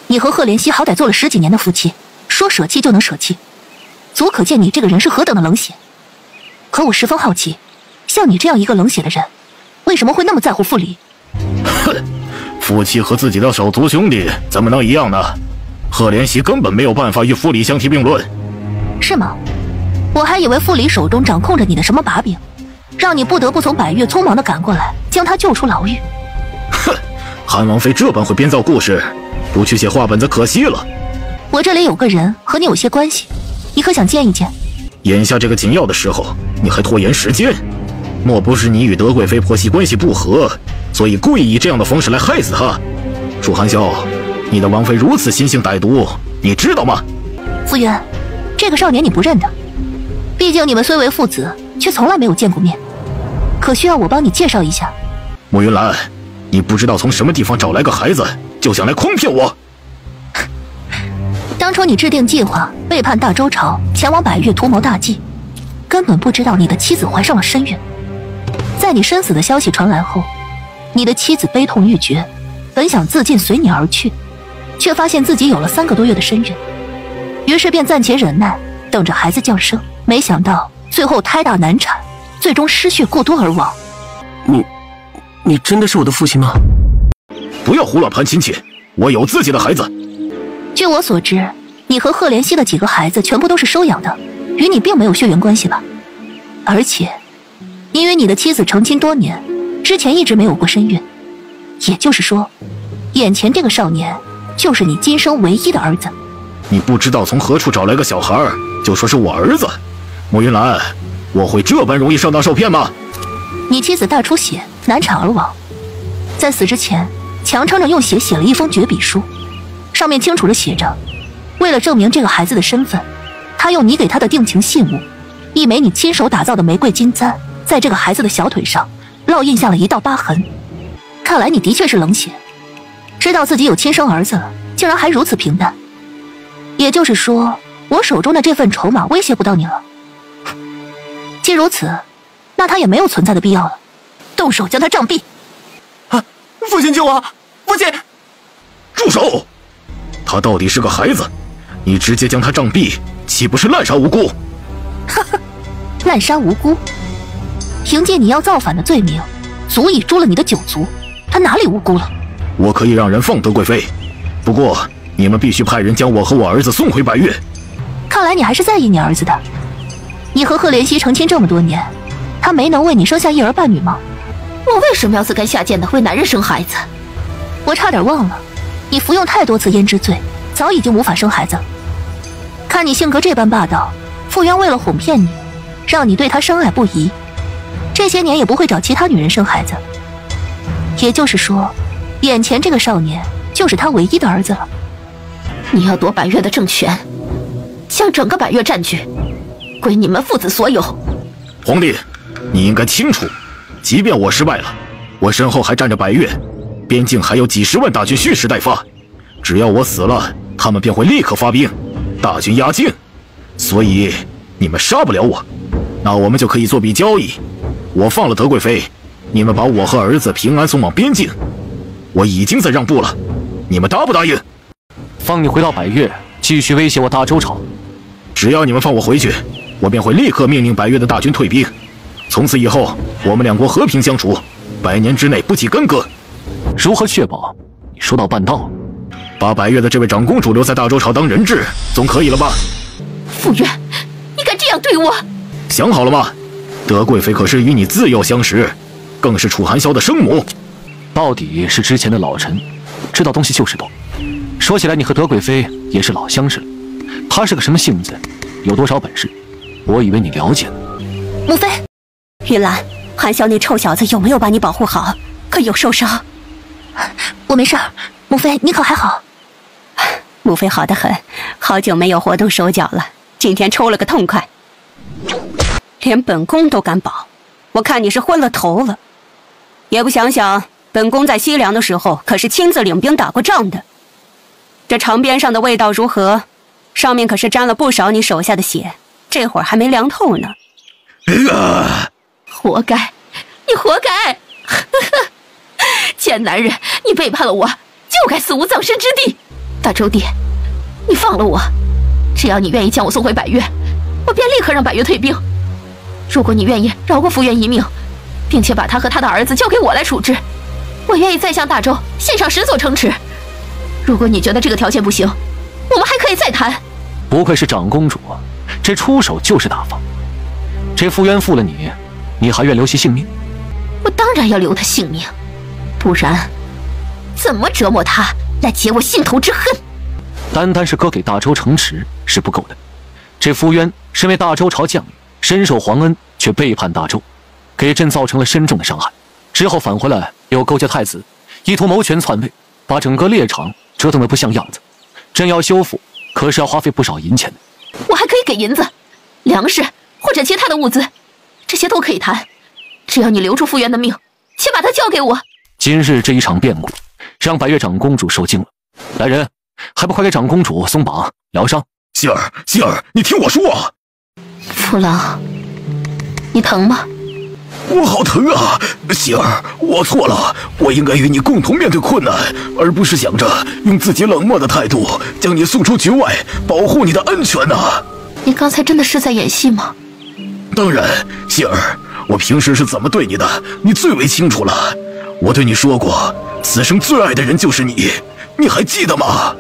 你和贺连熙好歹做了10几年的夫妻，说舍弃就能舍弃，足可见你这个人是何等的冷血。可我十分好奇，像你这样一个冷血的人，为什么会那么在乎傅离？哼，夫妻和自己的手足兄弟怎么能一样呢？贺连熙根本没有办法与傅离相提并论。是吗？我还以为傅离手中掌控着你的什么把柄，让你不得不从百越匆忙地赶过来，将他救出牢狱。哼，韩王妃这般会编造故事，不去写话本子可惜了。我这里有个人和你有些关系，你可想见一见？眼下这个紧要的时候，你还拖延时间，莫不是你与德贵妃婆媳关系不和，所以故意以这样的方式来害死她？楚寒霄，你的王妃如此心性歹毒，你知道吗？傅渊，这个少年你不认得，毕竟你们虽为父子，却从来没有见过面，可需要我帮你介绍一下？慕云兰，你不知道从什么地方找来个孩子，就想来诓骗我？当初你制定计划背叛大周朝，前往百越图谋大计，根本不知道你的妻子怀上了身孕。在你身死的消息传来后，你的妻子悲痛欲绝，本想自尽随你而去，却发现自己有了3个多月的身孕，于是便暂且忍耐，等着孩子降生。没想到最后胎大难产，最终失血过多而亡。你真的是我的父亲吗？不要胡乱攀亲戚，我有自己的孩子。据我所知，你和贺连熙的几个孩子全部都是收养的，与你并没有血缘关系吧？而且，你与你的妻子成亲多年，之前一直没有过身孕，也就是说，眼前这个少年就是你今生唯一的儿子。你不知道从何处找来个小孩，就说是我儿子？慕云兰，我会这般容易上当受骗吗？你妻子大出血，难产而亡，在死之前，强撑着用血写了一封绝笔书。上面清楚地写着，为了证明这个孩子的身份，他用你给他的定情信物，一枚你亲手打造的玫瑰金簪，在这个孩子的小腿上烙印下了一道疤痕。看来你的确是冷血，知道自己有亲生儿子了，竟然还如此平淡。也就是说，我手中的这份筹码威胁不到你了。既如此，那他也没有存在的必要了。动手将他杖毙！啊！父亲救我！父亲！住手！他到底是个孩子，你直接将他杖毙，岂不是滥杀无辜？哈哈，滥杀无辜？凭借你要造反的罪名，足以诛了你的9族，他哪里无辜了？我可以让人放德贵妃，不过你们必须派人将我和我儿子送回百越。看来你还是在意你儿子的。你和贺连熙成亲这么多年，他没能为你生下一儿半女吗？我为什么要自甘下贱的为男人生孩子？我差点忘了，你服用太多次胭脂醉，早已经无法生孩子了。看你性格这般霸道，傅渊为了哄骗你，让你对他深爱不疑，这些年也不会找其他女人生孩子。也就是说，眼前这个少年就是他唯一的儿子了。你要夺百越的政权，将整个百越占据，归你们父子所有。皇帝，你应该清楚，即便我失败了，我身后还站着百越，边境还有几10万大军蓄势待发，只要我死了，他们便会立刻发兵，大军压境。所以你们杀不了我，那我们就可以做笔交易。我放了德贵妃，你们把我和儿子平安送往边境。我已经在让步了，你们答不答应？放你回到百越，继续威胁我大周朝。只要你们放我回去，我便会立刻命令百越的大军退兵。从此以后，我们2国和平相处，100年之内不起干戈。如何确保？你说到办到。把百越的这位长公主留在大周朝当人质，总可以了吧？傅渊，你敢这样对我？想好了吗？德贵妃可是与你自幼相识，更是楚寒霄的生母。到底是之前的老臣，知道东西就是多。说起来，你和德贵妃也是老相识了。她是个什么性子，有多少本事，我以为你了解呢。母妃，云兰，韩萧那臭小子有没有把你保护好？可有受伤？我没事儿，母妃你可还好？母妃好得很，好久没有活动手脚了，今天抽了个痛快。连本宫都敢保，我看你是昏了头了。也不想想，本宫在西凉的时候可是亲自领兵打过仗的。这长鞭上的味道如何？上面可是沾了不少你手下的血，这会儿还没凉透呢。活该，你活该！贱男人，你背叛了我，就该死无葬身之地。大周弟，你放了我，只要你愿意将我送回百越，我便立刻让百越退兵。如果你愿意饶过傅渊一命，并且把他和他的儿子交给我来处置，我愿意再向大周献上10座城池。如果你觉得这个条件不行，我们还可以再谈。不愧是长公主，这出手就是大方。这傅渊负了你，你还愿留其性命？我当然要留他性命，不然怎么折磨他来解我心头之恨？单单是割给大周城池是不够的。这傅渊身为大周朝将领，深受皇恩，却背叛大周，给朕造成了深重的伤害。之后返回来又勾结太子，意图谋权篡位，把整个猎场折腾得不像样子。朕要修复，可是要花费不少银钱的。我还可以给银子、粮食或者其他的物资，这些都可以谈。只要你留住傅渊的命，且把他交给我。今日这一场变故，让百越长公主受惊了。来人，还不快给长公主松绑疗伤？希儿，希儿，你听我说啊！父郎，你疼吗？我好疼啊！希儿，我错了，我应该与你共同面对困难，而不是想着用自己冷漠的态度将你送出局外，保护你的安全啊！你刚才真的是在演戏吗？当然，希儿，我平时是怎么对你的，你最为清楚了。我对你说过，此生最爱的人就是你，你还记得吗？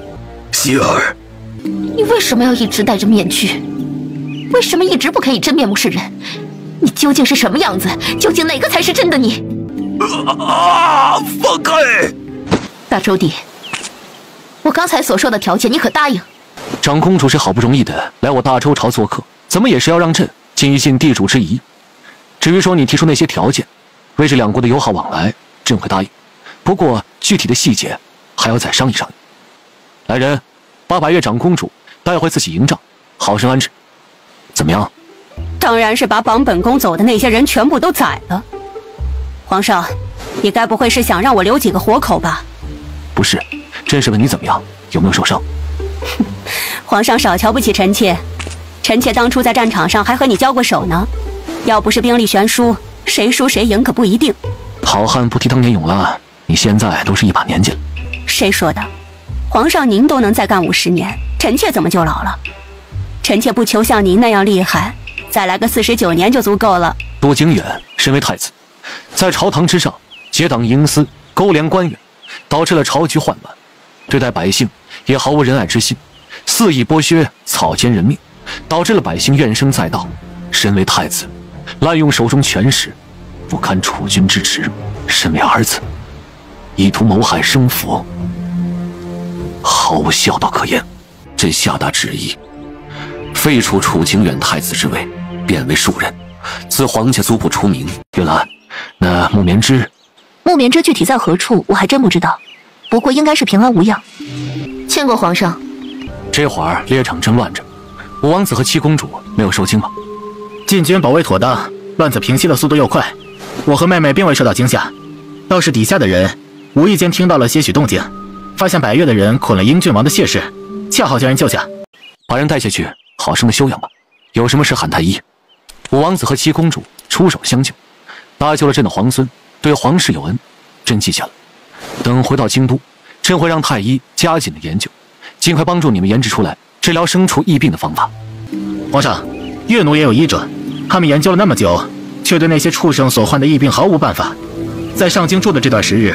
希儿，你为什么要一直戴着面具？为什么一直不肯以真面目示人？你究竟是什么样子？究竟哪个才是真的你？放开！大周弟，我刚才所说的条件，你可答应？长公主是好不容易的来我大周朝做客，怎么也是要让朕尽一尽地主之谊。至于说你提出那些条件，为这两国的友好往来，朕会答应。不过具体的细节还要再商议商议。来人，把百越长公主带回自己营帐，好生安置。怎么样？当然是把绑本宫走的那些人全部都宰了。皇上，你该不会是想让我留几个活口吧？不是，朕是问你怎么样，有没有受伤？皇上少瞧不起臣妾，臣妾当初在战场上还和你交过手呢。要不是兵力悬殊，谁输谁赢可不一定。好汉不提当年勇了，你现在都是一把年纪了。谁说的？皇上您都能再干50年，臣妾怎么就老了？臣妾不求像您那样厉害，再来个49年就足够了。杜景远身为太子，在朝堂之上结党营私，勾连官员，导致了朝局混乱，对待百姓也毫无仁爱之心，肆意剥削，草菅人命，导致了百姓怨声载道。身为太子，滥用手中权势，不堪储君之职；身为儿子，意图谋害生父，毫无孝道可言。朕下达旨意，废除楚景远太子之位，贬为庶人，自皇家族谱除名。月兰，那木棉枝具体在何处，我还真不知道。不过应该是平安无恙。见过皇上。这会儿猎场正乱着，五王子和七公主没有受惊吗？禁军保卫妥当，乱子平息的速度又快，我和妹妹并未受到惊吓。倒是底下的人无意间听到了些许动静，发现百越的人捆了英郡王的谢氏，恰好将人救下。把人带下去，好生的休养吧。有什么事喊太医。五王子和七公主出手相救，搭救了朕的皇孙，对皇室有恩，朕记下了。等回到京都，朕会让太医加紧的研究，尽快帮助你们研制出来治疗牲畜疫病的方法。皇上，越奴也有医者，他们研究了那么久，却对那些畜生所患的疫病毫无办法。在上京住的这段时日，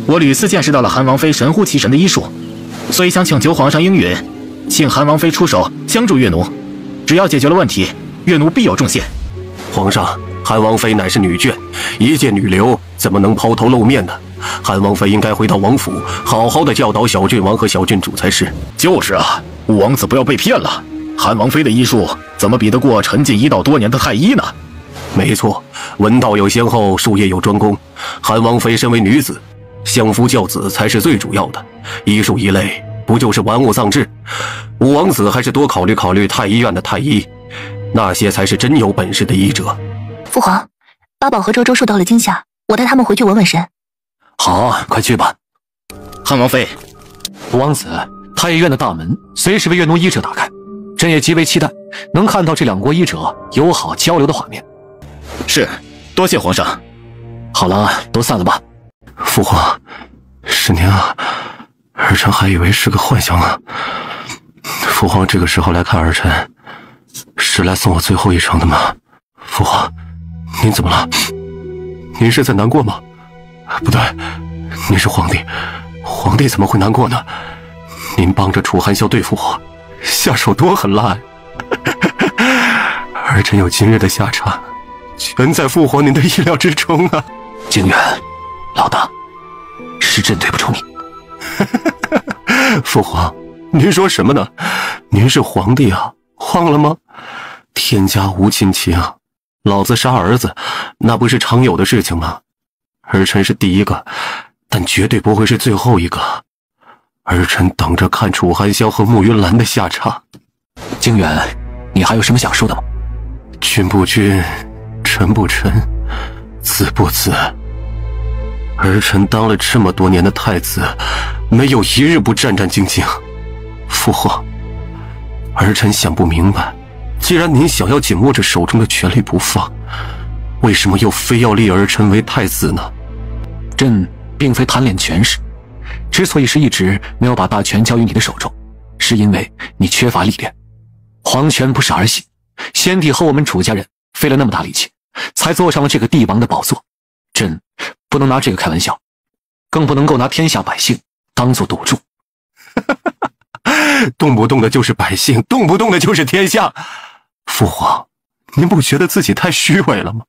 我屡次见识到了韩王妃神乎其神的医术，所以想请求皇上应允，请韩王妃出手相助越奴。只要解决了问题，越奴必有重谢。皇上，韩王妃乃是女眷，一介女流，怎么能抛头露面呢？韩王妃应该回到王府，好好的教导小郡王和小郡主才是。就是啊，五王子不要被骗了。韩王妃的医术怎么比得过沉浸医道多年的太医呢？没错，文道有先后，术业有专攻。韩王妃身为女子，相夫教子才是最主要的，医术一类不就是玩物丧志？五王子还是多考虑考虑太医院的太医，那些才是真有本事的医者。父皇，八宝和周周受到了惊吓，我带他们回去稳稳神。好，快去吧。韩王妃，五王子，太医院的大门随时为越奴医者打开，朕也极为期待能看到这两国医者友好交流的画面。是，多谢皇上。好了，都散了吧。父皇，是您啊，儿臣还以为是个幻想啊。父皇这个时候来看儿臣，是是来送我最后一程的吗？父皇，您怎么了？您是在难过吗？不对，您是皇帝，皇帝怎么会难过呢？您帮着楚寒霄对付我，下手多狠辣呀！儿臣有今日的下场，全在父皇您的意料之中啊！景远，老大，是朕对不住你。父皇，您说什么呢？您是皇帝啊，忘了吗？天家无亲情，老子杀儿子，那不是常有的事情吗？儿臣是第一个，但绝对不会是最后一个。儿臣等着看楚寒霄和慕云兰的下场。景远，你还有什么想说的吗？君不君，臣不臣，子不子。儿臣当了这么多年的太子，没有一日不战战兢兢。父皇，儿臣想不明白，既然您想要紧握着手中的权力不放，为什么又非要立儿臣为太子呢？朕并非贪恋权势，之所以是一直没有把大权交于你的手中，是因为你缺乏历练。皇权不是儿戏，先帝和我们楚家人费了那么大力气，才坐上了这个帝王的宝座。朕不能拿这个开玩笑，更不能够拿天下百姓当做赌注。动不动的就是百姓，动不动的就是天下。父皇，您不觉得自己太虚伪了吗？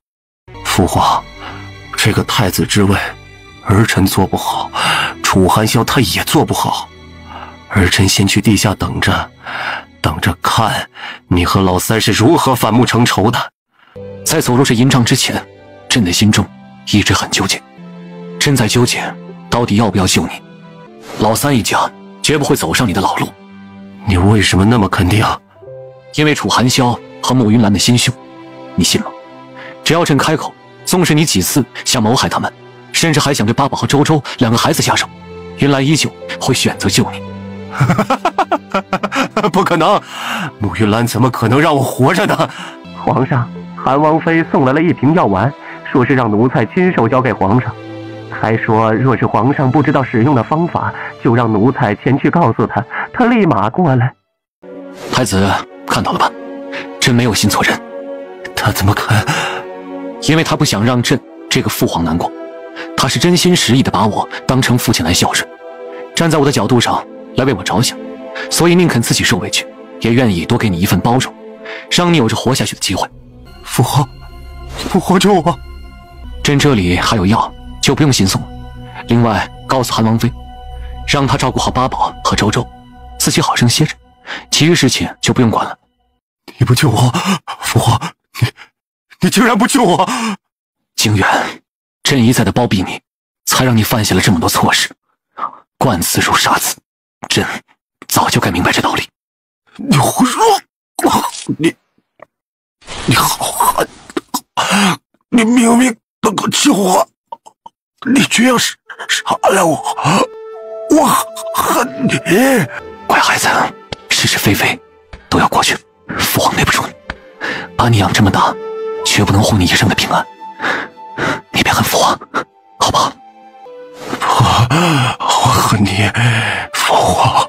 父皇，这个太子之位，儿臣做不好，楚寒霄他也做不好。儿臣先去地下等着，等着看你和老三是如何反目成仇的。在走入这营帐之前，朕的心中一直很纠结。朕在纠结，到底要不要救你？老三一家绝不会走上你的老路。你为什么那么肯定？因为楚寒霄和慕云兰的心胸，你信吗？只要朕开口，纵使你几次想谋害他们，甚至还想对八宝和周周两个孩子下手，云兰依旧会选择救你。不可能，慕云兰怎么可能让我活着呢？皇上，韩王妃送来了一瓶药丸，说是让奴才亲手交给皇上，还说若是皇上不知道使用的方法，就让奴才前去告诉他，他立马过来。太子看到了吧？朕没有信错人。他怎么肯？因为他不想让朕这个父皇难过，他是真心实意的把我当成父亲来孝顺，站在我的角度上来为我着想，所以宁肯自己受委屈，也愿意多给你一份包容，让你有着活下去的机会。父皇，父皇救我！朕这里还有药，就不用心送了。另外，告诉韩王妃，让她照顾好八宝和周周，自己好生歇着，其余事情就不用管了。你不救我，父皇，你竟然不救我！景远，朕一再的包庇你，才让你犯下了这么多错事，惯子如杀子。朕早就该明白这道理。你胡说！你好狠！你明明能够救我，你却要杀了我！我恨你！乖孩子，是是非非都要过去。父皇对不住你，把你养这么大，绝不能护你一生的平安。你别恨父皇，好不好？我恨你，父皇，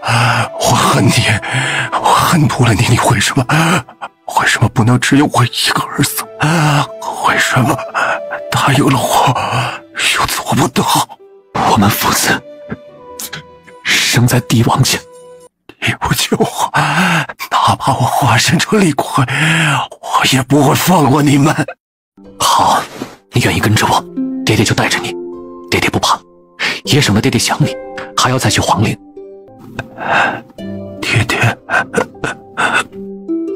我恨你，我恨不了你，你为什么不能只有我一个儿子？为什么答应了我又做不到？我们父子生在帝王家，你不救我，哪怕我化身成厉鬼，我也不会放过你们。好，你愿意跟着我，爹爹就带着你，爹爹不怕，也省得爹爹想你，还要再去皇陵。爹爹，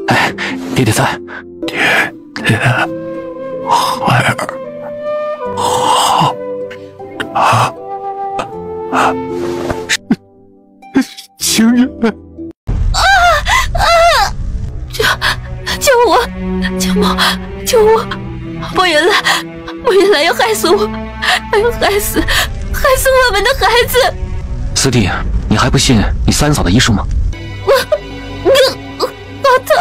哎，爹爹在。爹，孩儿，好情人。救我！救我！慕云兰要害死我，还要害死我们的孩子！四弟，你还不信你三嫂的医术吗？好疼！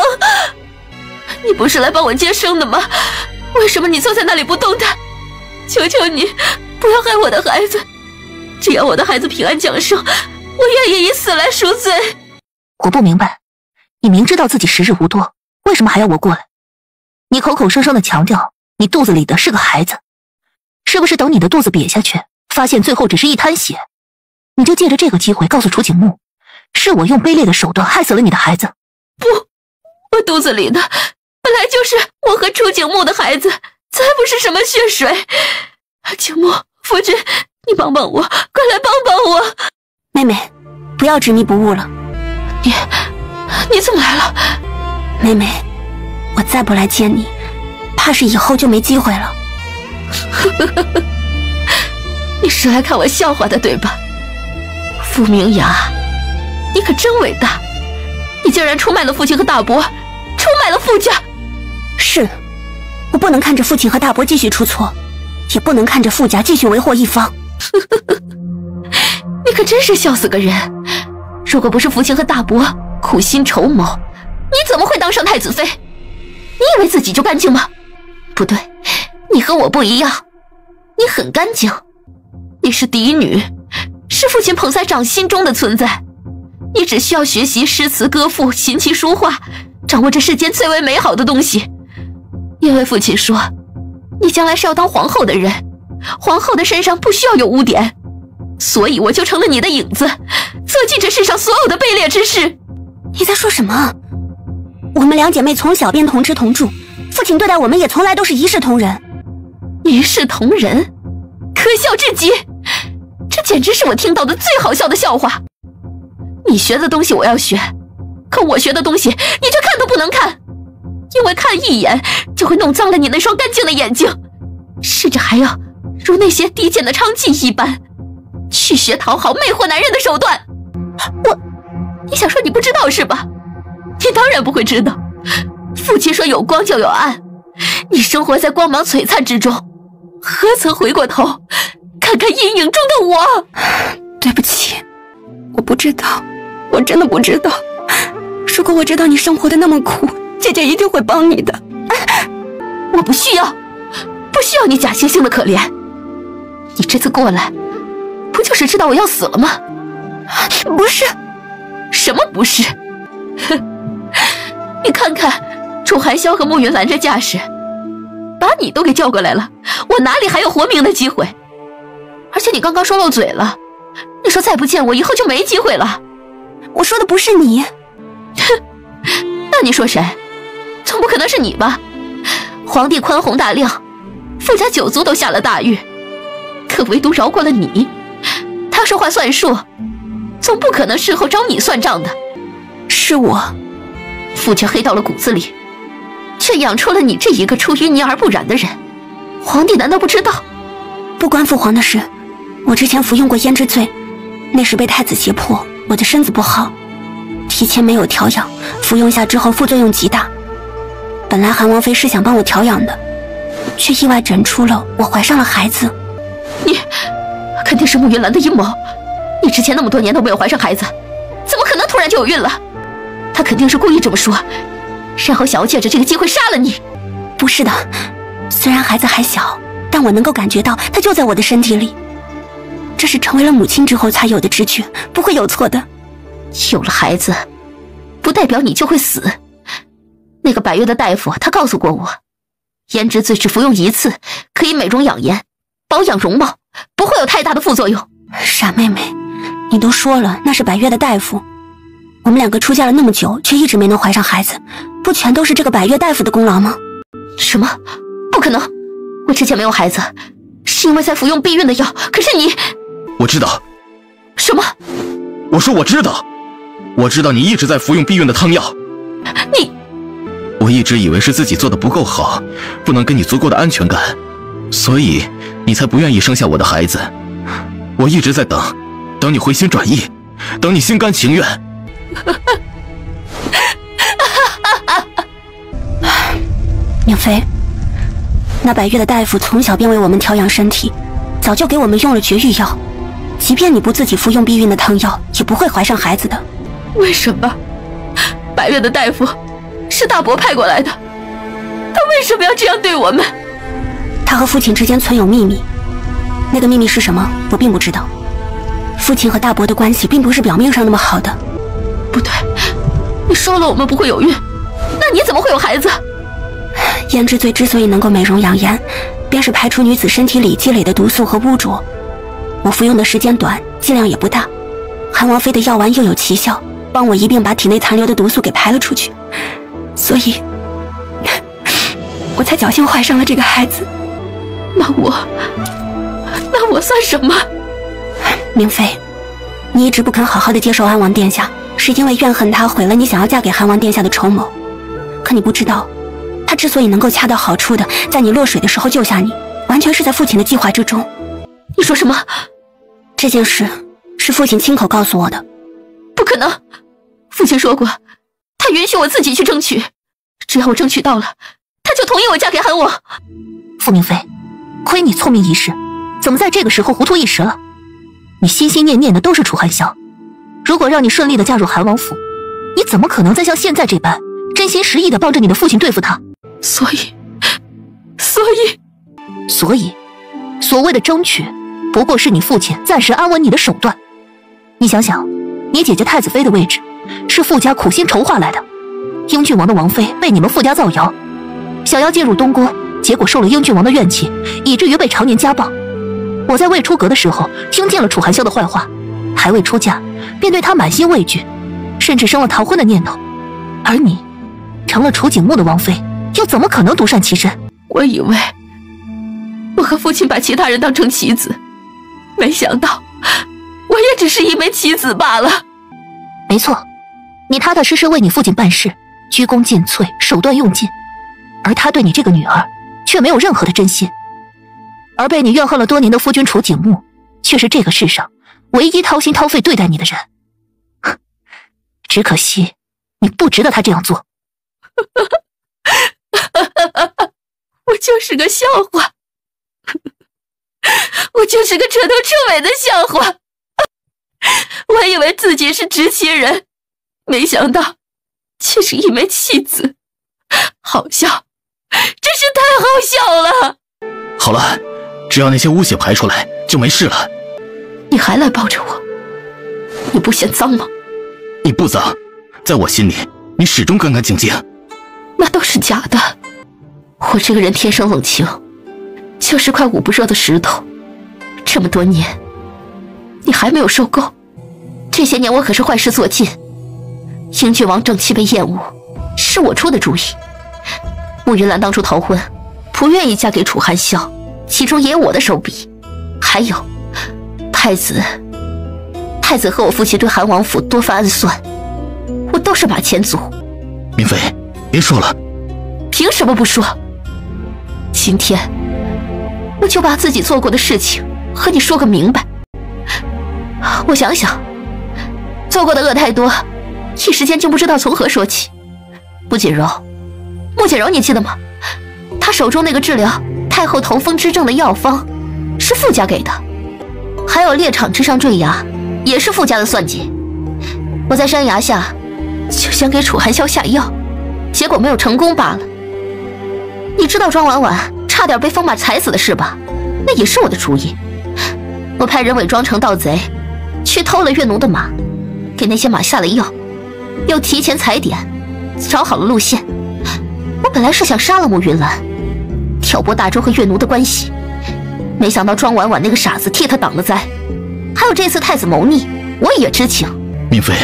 你不是来帮我接生的吗？为什么你坐在那里不动弹？求求你，不要害我的孩子！只要我的孩子平安降生，我愿意以死来赎罪。我不明白，你明知道自己时日无多，为什么还要我过来？你口口声声的强调你肚子里的是个孩子，是不是等你的肚子瘪下去，发现最后只是一滩血，你就借着这个机会告诉楚景木，是我用卑劣的手段害死了你的孩子？不，我肚子里的本来就是我和楚景木的孩子，才不是什么血水。景木夫君，你帮帮我，快来帮帮我！妹妹，不要执迷不悟了。你怎么来了？妹妹，我再不来见你，怕是以后就没机会了。你是来看我笑话的对吧？傅明雅，你可真伟大！你竟然出卖了父亲和大伯，出卖了傅家。是，我不能看着父亲和大伯继续出错，也不能看着傅家继续为祸一方。你可真是笑死个人！如果不是父亲和大伯苦心筹谋，你怎么会当上太子妃？你以为自己就干净吗？不对，你和我不一样，你很干净。你是嫡女，是父亲捧在掌心中的存在。你只需要学习诗词歌赋、琴棋书画，掌握这世间最为美好的东西。因为父亲说，你将来是要当皇后的人，皇后的身上不需要有污点，所以我就成了你的影子，做尽这世上所有的卑劣之事。你在说什么？我们两姐妹从小便同吃同住，父亲对待我们也从来都是一视同仁。一视同仁，可笑至极！这简直是我听到的最好笑的笑话。你学的东西我要学，可我学的东西你却看都不能看，因为看一眼就会弄脏了你那双干净的眼睛，甚至还要如那些低贱的娼妓一般去学讨好魅惑男人的手段。你想说你不知道是吧？你当然不会知道。父亲说有光就有暗，你生活在光芒璀璨之中，何曾回过头看看阴影中的我？对不起，我不知道，我真的不知道。如果我知道你生活的那么苦，姐姐一定会帮你的。我不需要你假惺惺的可怜。你这次过来，不就是知道我要死了吗？不是。什么不是？你看看楚寒霄和慕云兰这架势，把你都给叫过来了，我哪里还有活命的机会？而且你刚刚说漏嘴了，你说再不见我以后就没机会了。我说的不是你。那你说谁？总不可能是你吧？皇帝宽宏大量，傅家九族都下了大狱，可唯独饶过了你。他说话算数，总不可能事后找你算账的。是我，父亲黑到了骨子里，却养出了你这一个出淤泥而不染的人。皇帝难道不知道？不关父皇的事。我之前服用过胭脂醉，那时被太子胁迫，我的身子不好，提前没有调养，服用下之后副作用极大。本来韩王妃是想帮我调养的，却意外诊出了我怀上了孩子。你肯定是慕云兰的阴谋。你之前那么多年都没有怀上孩子，怎么可能突然就有孕了？她肯定是故意这么说，然后想要借着这个机会杀了你。不是的，虽然孩子还小，但我能够感觉到他就在我的身体里，这是成为了母亲之后才有的直觉，不会有错的。有了孩子，不代表你就会死。那个百越的大夫他告诉过我，胭脂醉只服用一次，可以美容养颜，保养容貌，不会有太大的副作用。傻妹妹，你都说了那是百越的大夫，我们两个出嫁了那么久，却一直没能怀上孩子，不全都是这个百越大夫的功劳吗？什么？不可能！我之前没有孩子，是因为在服用避孕的药。可是你……我知道。什么？我说我知道，我知道你一直在服用避孕的汤药。你……我一直以为是自己做的不够好，不能给你足够的安全感，所以你才不愿意生下我的孩子。我一直在等你回心转意，等你心甘情愿。宁妃，那百越的大夫从小便为我们调养身体，早就给我们用了绝育药，即便你不自己服用避孕的汤药，也不会怀上孩子的。为什么？百越的大夫是大伯派过来的，他为什么要这样对我们？他和父亲之间存有秘密，那个秘密是什么，我并不知道。父亲和大伯的关系并不是表面上那么好的。不对，你说了我们不会有孕，那你怎么会有孩子？胭脂醉之所以能够美容养颜，便是排除女子身体里积累的毒素和污浊。我服用的时间短，剂量也不大，韩王妃的药丸又有奇效，帮我一并把体内残留的毒素给排了出去，所以我才侥幸怀上了这个孩子。那我算什么？明妃，你一直不肯好好的接受安王殿下，是因为怨恨他毁了你想要嫁给韩王殿下的筹谋。可你不知道，他之所以能够恰到好处的在你落水的时候救下你，完全是在父亲的计划之中。你说什么？这件事是父亲亲口告诉我的。不可能，父亲说过，他允许我自己去争取，只要我争取到了，他就同意我嫁给韩王。傅明妃，亏你聪明一世，怎么在这个时候糊涂一时了？你心心念念的都是楚寒香，如果让你顺利的嫁入韩王府，你怎么可能再像现在这般真心实意的帮着你的父亲对付他？所以，所谓的争取，不过是你父亲暂时安稳你的手段。你想想，你姐姐太子妃的位置，是傅家苦心筹划来的。英郡王的王妃被你们傅家造谣，想要介入东宫，结果受了英郡王的怨气，以至于被常年家暴。我在未出阁的时候听见了楚寒香的坏话，还未出嫁便对她满心畏惧，甚至生了逃婚的念头。而你成了楚景穆的王妃，又怎么可能独善其身？我以为我和父亲把其他人当成棋子，没想到我也只是一枚棋子罢了。没错，你踏踏实实为你父亲办事，鞠躬尽瘁，手段用尽，而他对你这个女儿却没有任何的真心。而被你怨恨了多年的夫君楚景穆，却是这个世上唯一掏心掏肺对待你的人。只可惜你不值得他这样做。我就是个笑话，我就是个彻头彻尾的笑话。我以为自己是知情人，没想到却是一枚弃子，好笑，真是太好笑了。好了，只要那些污血排出来就没事了。你还来抱着我，你不嫌脏吗？你不脏，在我心里你始终干干净净。那都是假的，我这个人天生冷情，就是块捂不热的石头。这么多年你还没有受够，这些年我可是坏事做尽。英郡王正气被厌恶，是我出的主意。慕云兰当初逃婚，不愿意嫁给楚寒香，其中也有我的手笔。还有太子和我父亲对韩王府多番暗算，我都是把前足。明妃，别说了。凭什么不说？今天我就把自己做过的事情和你说个明白。我想想，做过的恶太多，一时间就不知道从何说起。穆锦柔你记得吗？她手中那个治疗太后头风之症的药方是傅家给的，还有猎场之上坠崖也是傅家的算计。我在山崖下就想给楚寒香下药，结果没有成功罢了。你知道庄婉婉差点被风马踩死的事吧？那也是我的主意。我派人伪装成盗贼，去偷了越奴的马，给那些马下了药，又提前踩点，找好了路线。我本来是想杀了慕云兰，挑拨大周和越奴的关系，没想到庄婉婉那个傻子替他挡了灾。还有这次太子谋逆，我也知情。明妃，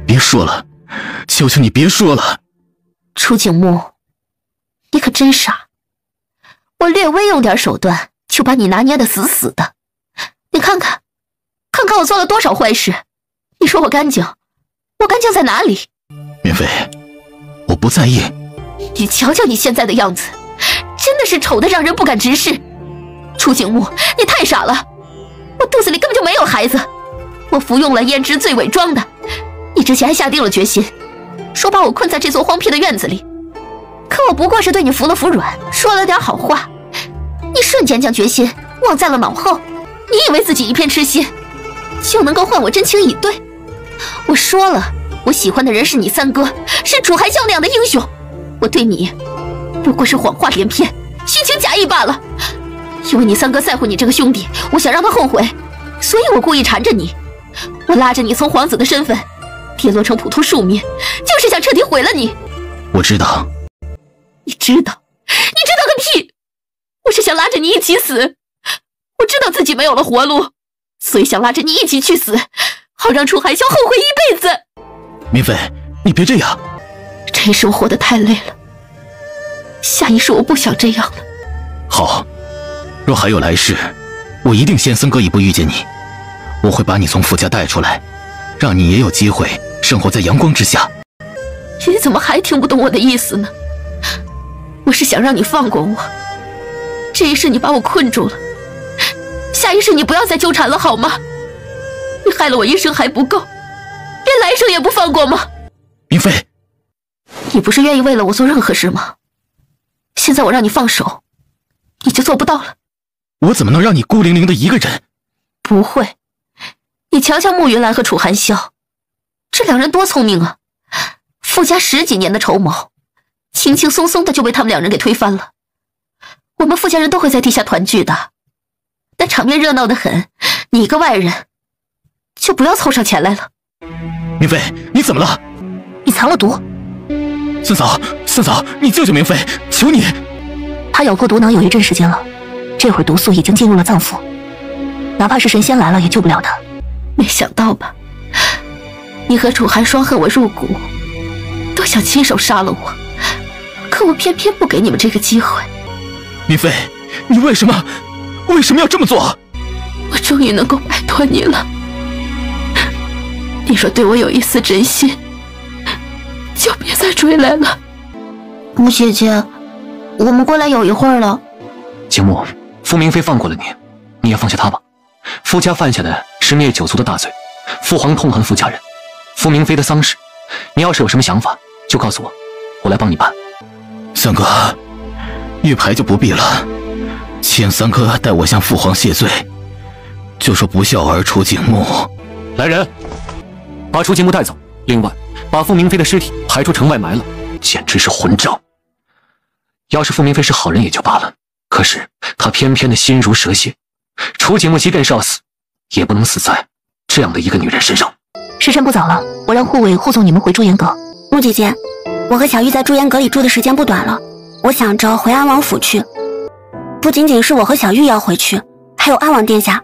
别说了，求求你别说了。楚景穆，你可真傻，我略微用点手段就把你拿捏得死死的。你看看我做了多少坏事，你说我干净？我干净在哪里？明妃，我不在意。你瞧瞧你现在的样子，真的是丑得让人不敢直视。楚景穆，你太傻了，我肚子里根本就没有孩子，我服用了胭脂醉伪装的。你之前还下定了决心，说把我困在这座荒僻的院子里，可我不过是对你服了服软，说了点好话，你瞬间将决心忘在了脑后。你以为自己一片痴心就能够换我真情以对？我说了，我喜欢的人是你三哥，是楚寒香那样的英雄，我对你不过是谎话连篇，虚情假意罢了。因为你三哥在乎你这个兄弟，我想让他后悔，所以我故意缠着你，我拉着你从皇子的身份跌落成普通庶民，就是想彻底毁了你。我知道。你知道？你知道个屁！我是想拉着你一起死。我知道自己没有了活路，所以想拉着你一起去死，好让楚寒霄后悔一辈子。明妃，你别这样。这一生活得太累了，下一世我不想这样了。好，若还有来世，我一定先森哥一步遇见你。我会把你从傅家带出来，让你也有机会生活在阳光之下。你怎么还听不懂我的意思呢？我是想让你放过我。这一世你把我困住了，下一世你不要再纠缠了好吗？你害了我一生还不够，连来生也不放过吗？明妃，你不是愿意为了我做任何事吗？现在我让你放手，你就做不到了。我怎么能让你孤零零的一个人？不会，你瞧瞧慕云兰和楚寒霄，这两人多聪明啊！傅家10几年的筹谋，轻轻松松的就被他们两人给推翻了。我们傅家人都会在地下团聚的，但场面热闹得很，你一个外人，就不要凑上前来了。明妃，你怎么了？你藏了毒。三嫂，你救救明妃，求你！他咬过毒囊有一阵时间了，这会儿毒素已经进入了脏腑，哪怕是神仙来了也救不了他。没想到吧？你和楚寒霜恨我入骨，都想亲手杀了我，可我偏偏不给你们这个机会。明妃，你为什么要这么做？我终于能够摆脱你了。你若对我有一丝真心，就别再追来了。穆姐姐，我们过来有一会儿了。景木，傅明妃放过了你，你也放下她吧。傅家犯下的是灭九族的大罪，父皇痛恨傅家人。傅明妃的丧事，你要是有什么想法，就告诉我，我来帮你办。三哥，玉牌就不必了，请三哥代我向父皇谢罪，就说不孝儿楚景木。来人，把楚景木带走，另外把傅明妃的尸体抬出城外埋了，简直是混账。要是傅明妃是好人也就罢了，可是她偏偏的心如蛇蝎，楚景木即便是要死，也不能死在这样的一个女人身上。时辰不早了，我让护卫护送你们回朱颜阁。穆姐姐，我和小玉在朱颜阁里住的时间不短了，我想着回安王府去。不仅仅是我和小玉要回去，还有安王殿下。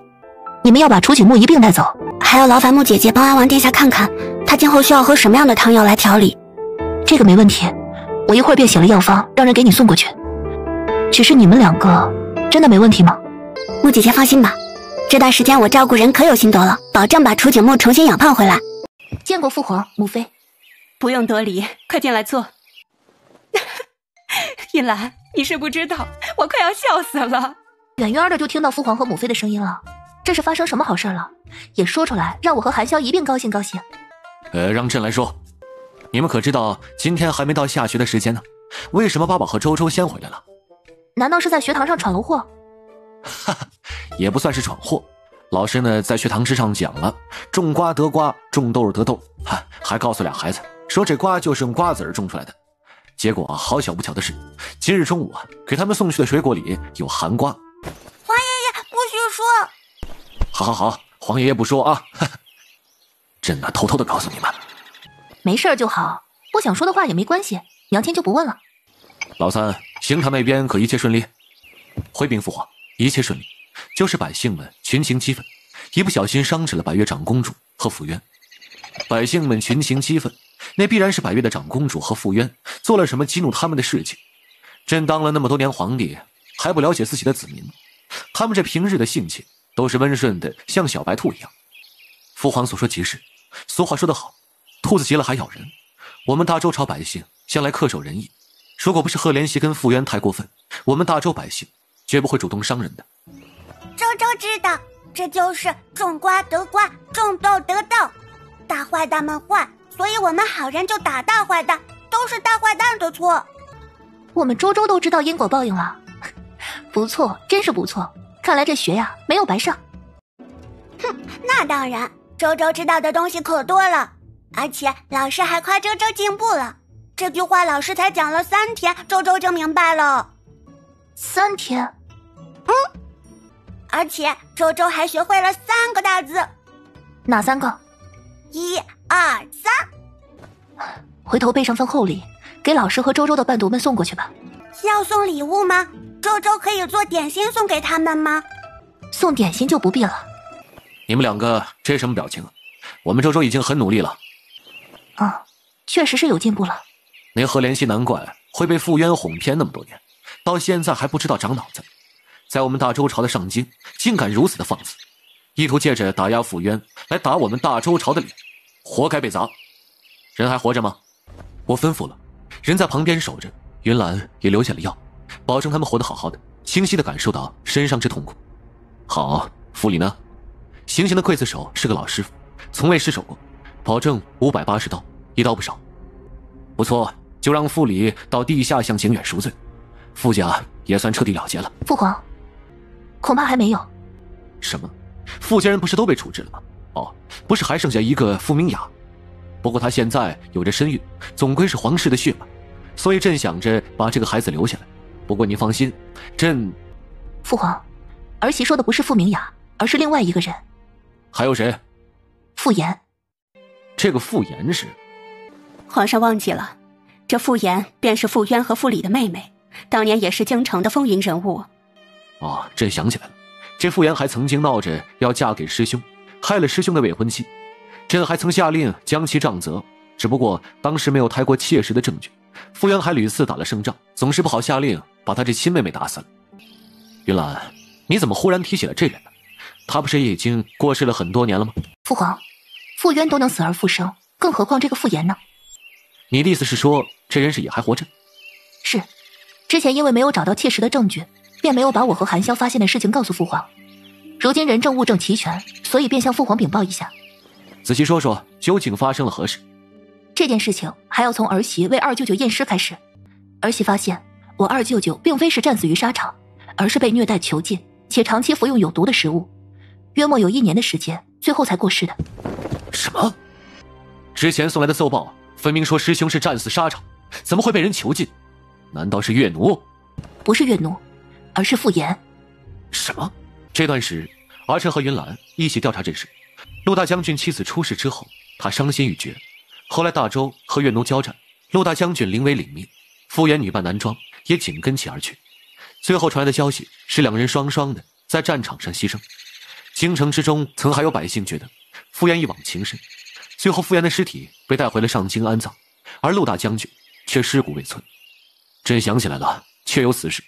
你们要把楚景木一并带走，还要劳烦穆姐姐帮安王殿下看看，他今后需要喝什么样的汤药来调理。这个没问题，我一会儿便写了药方，让人给你送过去。只是你们两个真的没问题吗？穆姐姐放心吧，这段时间我照顾人可有心得了，保证把楚景木重新养胖回来。见过父皇母妃。不用多礼，快进来坐。云兰，你是不知道，我快要笑死了。远远的就听到父皇和母妃的声音了，这是发生什么好事了？也说出来，让我和寒宵一并高兴高兴。让朕来说，你们可知道今天还没到下学的时间呢？为什么爸爸和周周先回来了？难道是在学堂上闯了祸？哈哈，也不算是闯祸。老师呢，在学堂之上讲了，种瓜得瓜，种豆得豆，还告诉俩孩子说这瓜就是用瓜子儿种出来的。结果好巧不巧的是，今日中午给他们送去的水果里有寒瓜。皇爷爷不许说。好，皇爷爷不说啊。朕呢，偷偷的告诉你们。没事就好，不想说的话也没关系，娘亲就不问了。老三，刑堂那边可一切顺利？回禀父皇，一切顺利，就是百姓们群情激愤，一不小心伤至了百越长公主和傅渊。百姓们群情激愤，那必然是百越的长公主和傅渊做了什么激怒他们的事情。朕当了那么多年皇帝，还不了解自己的子民，他们这平日的性情都是温顺的，像小白兔一样。父皇所说极是，俗话说得好，兔子急了还咬人。我们大周朝百姓向来恪守仁义，如果不是赫连熙跟傅渊太过分，我们大周百姓绝不会主动伤人的。周周知道，这就是种瓜得瓜，种豆得豆。大坏蛋们坏，所以我们好人就打大坏蛋，都是大坏蛋的错。我们周周都知道因果报应了，不错，真是不错。看来这学呀没有白上。哼，那当然，周周知道的东西可多了，而且老师还夸周周进步了。这句话老师才讲了3天，周周就明白了。3天？而且周周还学会了3个大字。哪3个？ 1、2、3。回头备上份厚礼，给老师和周周的伴读们送过去吧。要送礼物吗？周周可以做点心送给他们吗？送点心就不必了。你们两个这什么表情啊？我们周周已经很努力了。确实是有进步了。那何莲溪难怪会被傅渊哄骗那么多年，到现在还不知道长脑子。在我们大周朝的上京，竟敢如此的放肆，意图借着打压傅渊来打我们大周朝的脸，活该被砸。人还活着吗？我吩咐了，人在旁边守着，云岚也留下了药，保证他们活得好好的，清晰地感受到身上之痛苦。好，府里呢？行刑的刽子手是个老师傅，从未失手过，保证580刀，一刀不少。不错，就让傅里到地下向景远赎罪，傅家也算彻底了结了。父皇，恐怕还没有。什么？傅家人不是都被处置了吗？哦，不是还剩下一个傅明雅。不过他现在有着身孕，总归是皇室的血脉，所以朕想着把这个孩子留下来。不过您放心，朕……父皇，儿媳说的不是傅明雅，而是另外一个人。还有谁？傅炎。这个傅炎是？皇上忘记了，这傅炎便是傅渊和傅礼的妹妹，当年也是京城的风云人物。哦，朕想起来了，这傅炎还曾经闹着要嫁给师兄，害了师兄的未婚妻。朕还曾下令将其杖责，只不过当时没有太过切实的证据。傅渊还屡次打了胜仗，总是不好下令把他这亲妹妹打死了。云岚，你怎么忽然提起了这人呢？他不是也已经过世了很多年了吗？父皇，傅渊都能死而复生，更何况这个傅炎呢？你的意思是说，这人是也还活着？是，之前因为没有找到切实的证据，便没有把我和韩萧发现的事情告诉父皇。如今人证物证齐全，所以便向父皇禀报一下。仔细说说，究竟发生了何事？这件事情还要从儿媳为二舅舅验尸开始。儿媳发现我二舅舅并非是战死于沙场，而是被虐待囚禁，且长期服用有毒的食物，约莫有1年的时间，最后才过世的。什么？之前送来的奏报分明说师兄是战死沙场，怎么会被人囚禁？难道是越奴？不是越奴，而是傅炎。什么？这段时，儿臣和云岚一起调查这事。陆大将军妻子出事之后，他伤心欲绝。后来大周和越奴交战，陆大将军临危领命，傅炎女扮男装，也紧跟其而去。最后传来的消息是两人双双的在战场上牺牲。京城之中曾还有百姓觉得傅炎一往情深，最后傅炎的尸体被带回了上京安葬，而陆大将军却尸骨未存。朕想起来了，确有此事。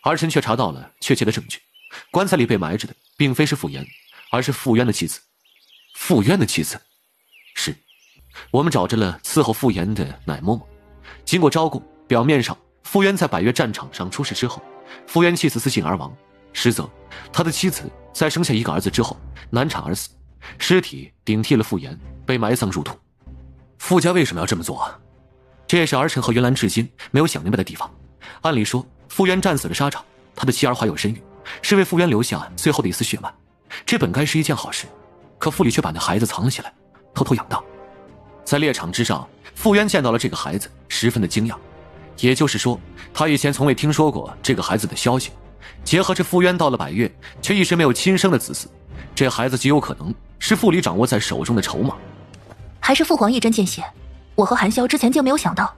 儿臣却查到了确切的证据，棺材里被埋着的并非是傅炎，而是傅渊的妻子。傅渊的妻子？是。我们找着了伺候傅炎的奶嬷嬷，经过招供，表面上傅渊在百越战场上出事之后，傅渊妻子自尽而亡，实则他的妻子在生下一个儿子之后难产而死，尸体顶替了傅炎，被埋葬入土。傅家为什么要这么做啊？这也是儿臣和云岚至今没有想明白的地方。按理说傅渊战死了沙场，他的妻儿怀有身孕，是为傅渊留下最后的一丝血脉，这本该是一件好事，可傅里却把那孩子藏了起来，偷偷养大。在猎场之上，傅渊见到了这个孩子，十分的惊讶，也就是说他以前从未听说过这个孩子的消息，结合着傅渊到了百越却一直没有亲生的子嗣，这孩子极有可能是傅里掌握在手中的筹码。还是父皇一针见血，我和韩萧之前竟没有想到。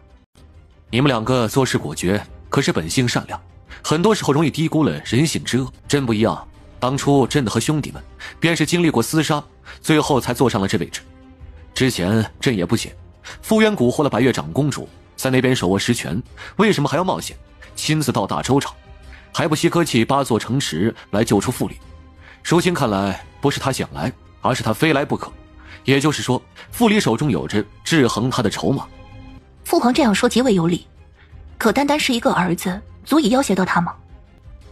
你们两个做事果决，可是本性善良，很多时候容易低估了人性之恶。朕不一样，当初朕的和兄弟们便是经历过厮杀，最后才坐上了这位置。之前朕也不解，傅渊蛊惑了百越长公主，在那边手握实权，为什么还要冒险亲自到大周朝，还不惜割弃8座城池来救出傅里？如今看来，不是他想来，而是他非来不可。也就是说，傅里手中有着制衡他的筹码。父皇这样说极为有理，可单单是一个儿子，足以要挟到他吗？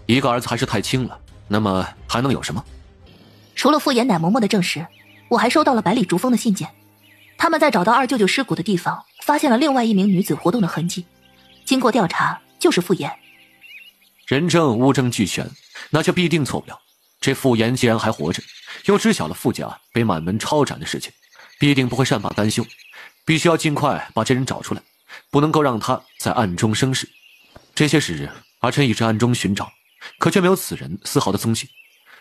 一个儿子还是太轻了，那么还能有什么？除了傅炎奶嬷嬷的证实，我还收到了百里竹峰的信件。他们在找到二舅舅尸骨的地方，发现了另外一名女子活动的痕迹。经过调查，就是傅炎。人证物证俱全，那就必定错不了。这傅炎既然还活着，又知晓了傅家被满门抄斩的事情，必定不会善罢甘休，必须要尽快把这人找出来，不能够让他在暗中生事。这些时日，儿臣一直暗中寻找，可却没有此人丝毫的踪迹。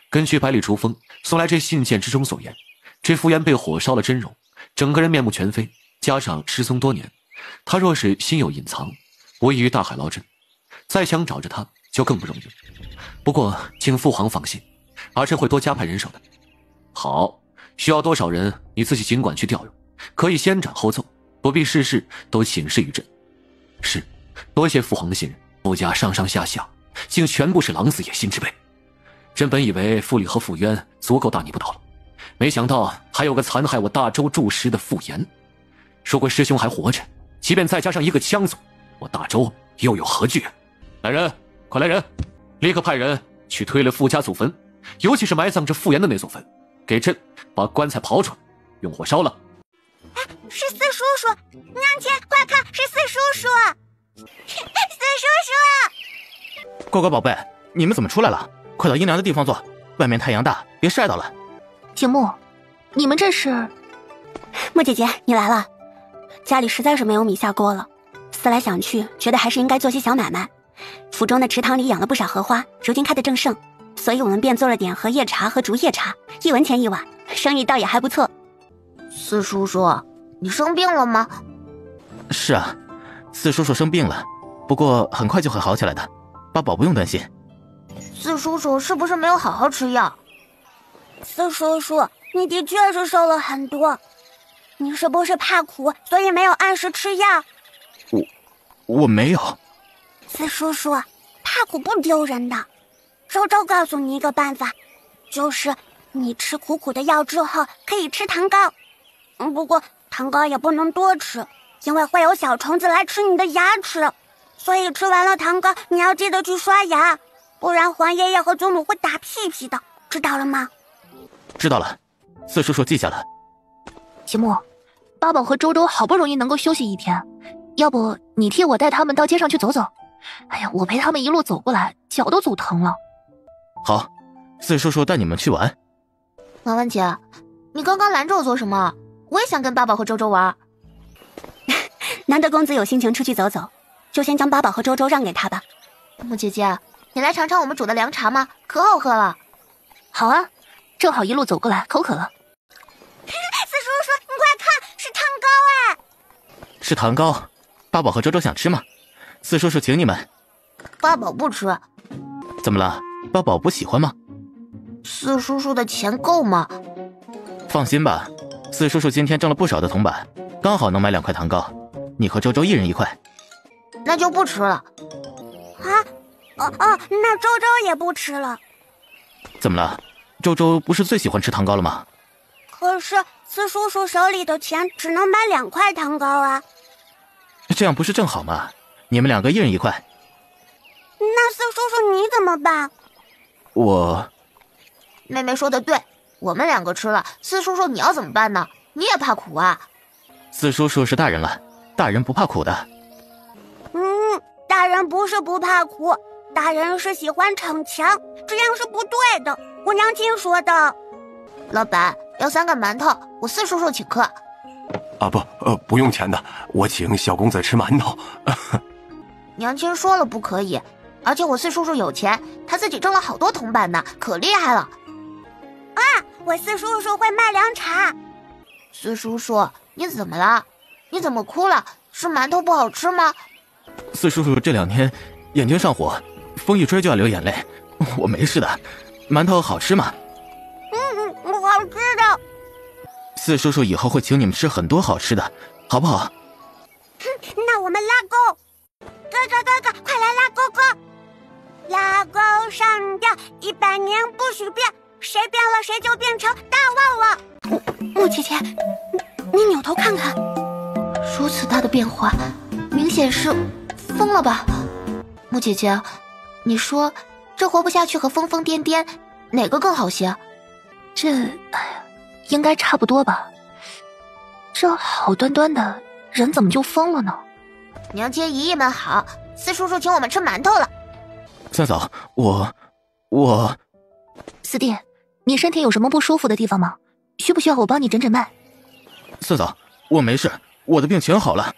根据百里竹峰送来这信件之中所言，这傅炎被火烧了真容，整个人面目全非，加上失踪多年，他若是心有隐藏，无异于大海捞针，再想找着他就更不容易。不过请父皇放心，儿臣会多加派人手的。好，需要多少人你自己尽管去调用，可以先斩后奏，不必事事都请示于朕。是，多谢父皇的信任，傅家上上下下竟全部是狼子野心之辈。朕本以为傅里和傅渊足够大逆不道了，没想到还有个残害我大周柱石的傅炎。如果师兄还活着，即便再加上一个羌族，我大周又有何惧？来人，快来人，立刻派人去推了傅家祖坟，尤其是埋葬着傅炎的那座坟，给朕把棺材刨出来，用火烧了。是四叔叔，娘亲，快看，是四叔叔！四叔叔，乖乖宝贝，你们怎么出来了？快到阴凉的地方坐，外面太阳大，别晒到了。景木，你们这是？莫姐姐，你来了。家里实在是没有米下锅了，思来想去，觉得还是应该做些小买卖。府中的池塘里养了不少荷花，如今开得正盛，所以我们便做了点荷叶茶和竹叶茶，1文钱1碗，生意倒也还不错。四叔叔，你生病了吗？是啊，四叔叔生病了，不过很快就会好起来的，八宝不用担心。四叔叔是不是没有好好吃药？四叔叔，你的确是瘦了很多，你是不是怕苦，所以没有按时吃药？我没有。四叔叔，怕苦不丢人的。周周告诉你一个办法，就是你吃苦苦的药之后可以吃糖糕。不过糖糕也不能多吃，因为会有小虫子来吃你的牙齿，所以吃完了糖糕你要记得去刷牙，不然黄爷爷和祖母会打屁屁的，知道了吗？知道了，四叔叔记下了。秦牧，八宝和周周好不容易能够休息一天，要不你替我带他们到街上去走走？哎呀，我陪他们一路走过来，脚都走疼了。好，四叔叔带你们去玩。婉婉姐，你刚刚拦着我做什么？我也想跟八宝和周周玩。难得公子有心情出去走走，就先将八宝和周周让给他吧。木姐姐，你来尝尝我们煮的凉茶吗？可好喝了。好啊，正好一路走过来，口渴了。四叔叔，你快看，是糖糕哎！是糖糕，八宝和周周想吃吗？四叔叔请你们。八宝不吃。怎么了？八宝不喜欢吗？四叔叔的钱够吗？放心吧，四叔叔今天挣了不少的铜板，刚好能买2块糖糕，你和周周1人1块。那就不吃了。那周周也不吃了。怎么了？周周不是最喜欢吃糖糕了吗？可是四叔叔手里的钱只能买2块糖糕啊。这样不是正好吗？你们2个1人1块。那四叔叔你怎么办？妹妹说的对，我们2个吃了，四叔叔你要怎么办呢？你也怕苦啊？四叔叔是大人了，大人不怕苦的。大人不是不怕苦，大人是喜欢逞强，这样是不对的。我娘亲说的。老板，要3个馒头，我四叔叔请客。不用钱的，我请小公子吃馒头。娘亲说了不可以，而且我四叔叔有钱，他自己挣了好多铜板呢，可厉害了。我四叔叔会卖凉茶。四叔叔，你怎么了？你怎么哭了？是馒头不好吃吗？四叔叔这2天眼睛上火，风一吹就要流眼泪。我没事的，馒头好吃吗？好吃的。四叔叔以后会请你们吃很多好吃的，好不好？那我们拉钩。哥哥，快来拉钩钩！拉钩上吊，100年不许变，谁变了谁就变成大旺旺。莫姐姐，你扭头看看。如此大的变化，明显是疯了吧？木姐姐，你说这活不下去和疯疯癫癫哪个更好些？应该差不多吧。这好端端的人怎么就疯了呢？娘亲姨姨们好，四叔叔请我们吃馒头了。三嫂，我四弟，你身体有什么不舒服的地方吗？需不需要我帮你诊诊脉？四嫂，我没事，我的病全好了。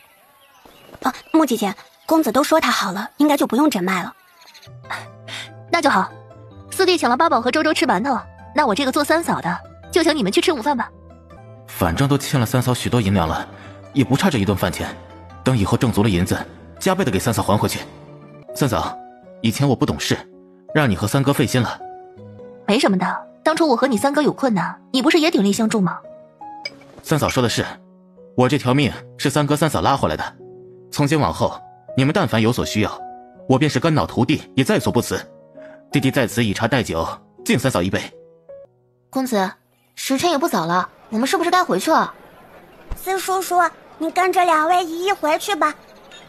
穆姐姐，公子都说他好了，应该就不用诊脉了。那就好，四弟请了八宝和周周吃馒头，那我这个做三嫂的就请你们去吃午饭吧。反正都欠了三嫂许多银两了，也不差这1顿饭钱，等以后挣足了银子，加倍的给三嫂还回去。三嫂，以前我不懂事，让你和三哥费心了。没什么的，当初我和你三哥有困难，你不是也鼎力相助吗？三嫂说的是，我这条命是三哥三嫂拉回来的，从今往后，你们但凡有所需要，我便是肝脑涂地也在所不辞。弟弟在此以茶代酒，敬三嫂一杯。公子，时辰也不早了，我们是不是该回去了？四叔叔，你跟着两位姨姨回去吧，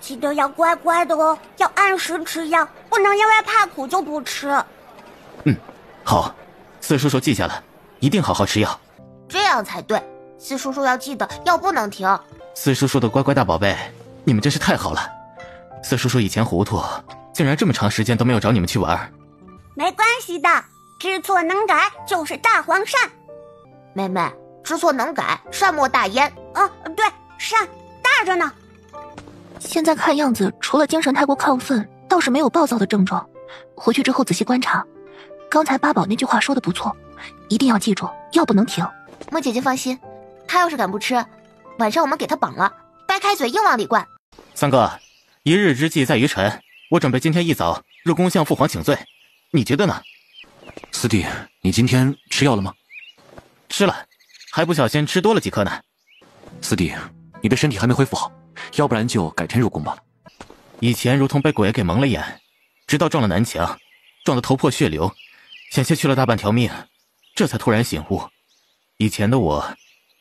记得要乖乖的哦，要按时吃药，不能因为怕苦就不吃。好，四叔叔记下了，一定好好吃药。这样才对，四叔叔要记得药不能停。四叔叔的乖乖大宝贝，你们真是太好了。四叔叔以前糊涂，竟然这么长时间都没有找你们去玩。没关系的，知错能改就是大皇善。妹妹，知错能改，善莫大焉。对，善大着呢。现在看样子，除了精神太过亢奋，倒是没有暴躁的症状。回去之后仔细观察。刚才八宝那句话说的不错，一定要记住，药不能停。莫姐姐放心，他要是敢不吃，晚上我们给他绑了，掰开嘴硬往里灌。三哥，一日之计在于晨，我准备今天一早入宫向父皇请罪，你觉得呢？四弟，你今天吃药了吗？吃了，还不小心吃多了几颗呢。四弟，你的身体还没恢复好，要不然就改天入宫吧。以前如同被鬼给蒙了眼，直到撞了南墙，撞得头破血流，险些去了大半条命，这才突然醒悟，以前的我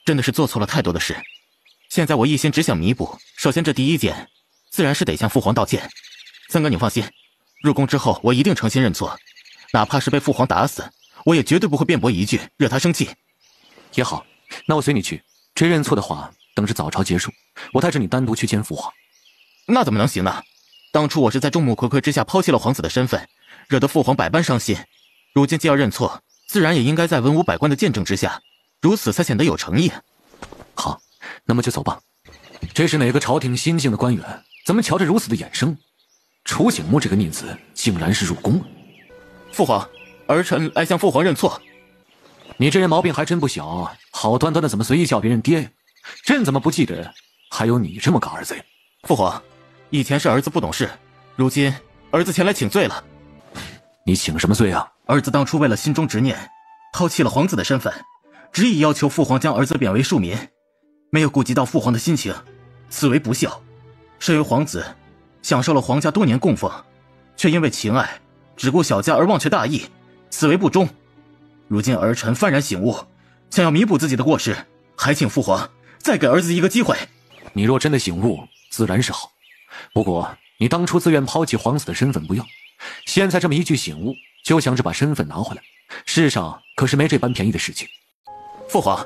真的是做错了太多的事。现在我一心只想弥补，首先这第一件自然是得向父皇道歉。三哥你放心，入宫之后我一定诚心认错，哪怕是被父皇打死，我也绝对不会辩驳一句惹他生气。也好，那我随你去，这认错的话等着早朝结束，我带着你单独去见父皇。那怎么能行呢？当初我是在众目睽睽之下抛弃了皇子的身份，惹得父皇百般伤心，如今既要认错，自然也应该在文武百官的见证之下，如此才显得有诚意。好，那么就走吧。这是哪个朝廷新进的官员？怎么瞧着如此的眼生？楚景木这个逆子竟然是入宫了。父皇，儿臣来向父皇认错。你这人毛病还真不小，好端端的怎么随意叫别人爹呀？朕怎么不记得还有你这么个儿子呀？父皇，以前是儿子不懂事，如今儿子前来请罪了。你请什么罪啊？儿子当初为了心中执念，抛弃了皇子的身份，执意要求父皇将儿子贬为庶民，没有顾及到父皇的心情，此为不孝。身为皇子，享受了皇家多年供奉，却因为情爱只顾小家而忘却大义，此为不忠。如今儿臣幡然醒悟，想要弥补自己的过失，还请父皇再给儿子一个机会。你若真的醒悟，自然是好。不过你当初自愿抛弃皇子的身份不要，现在这么一句醒悟，就想着把身份拿回来，世上可是没这般便宜的事情。父皇，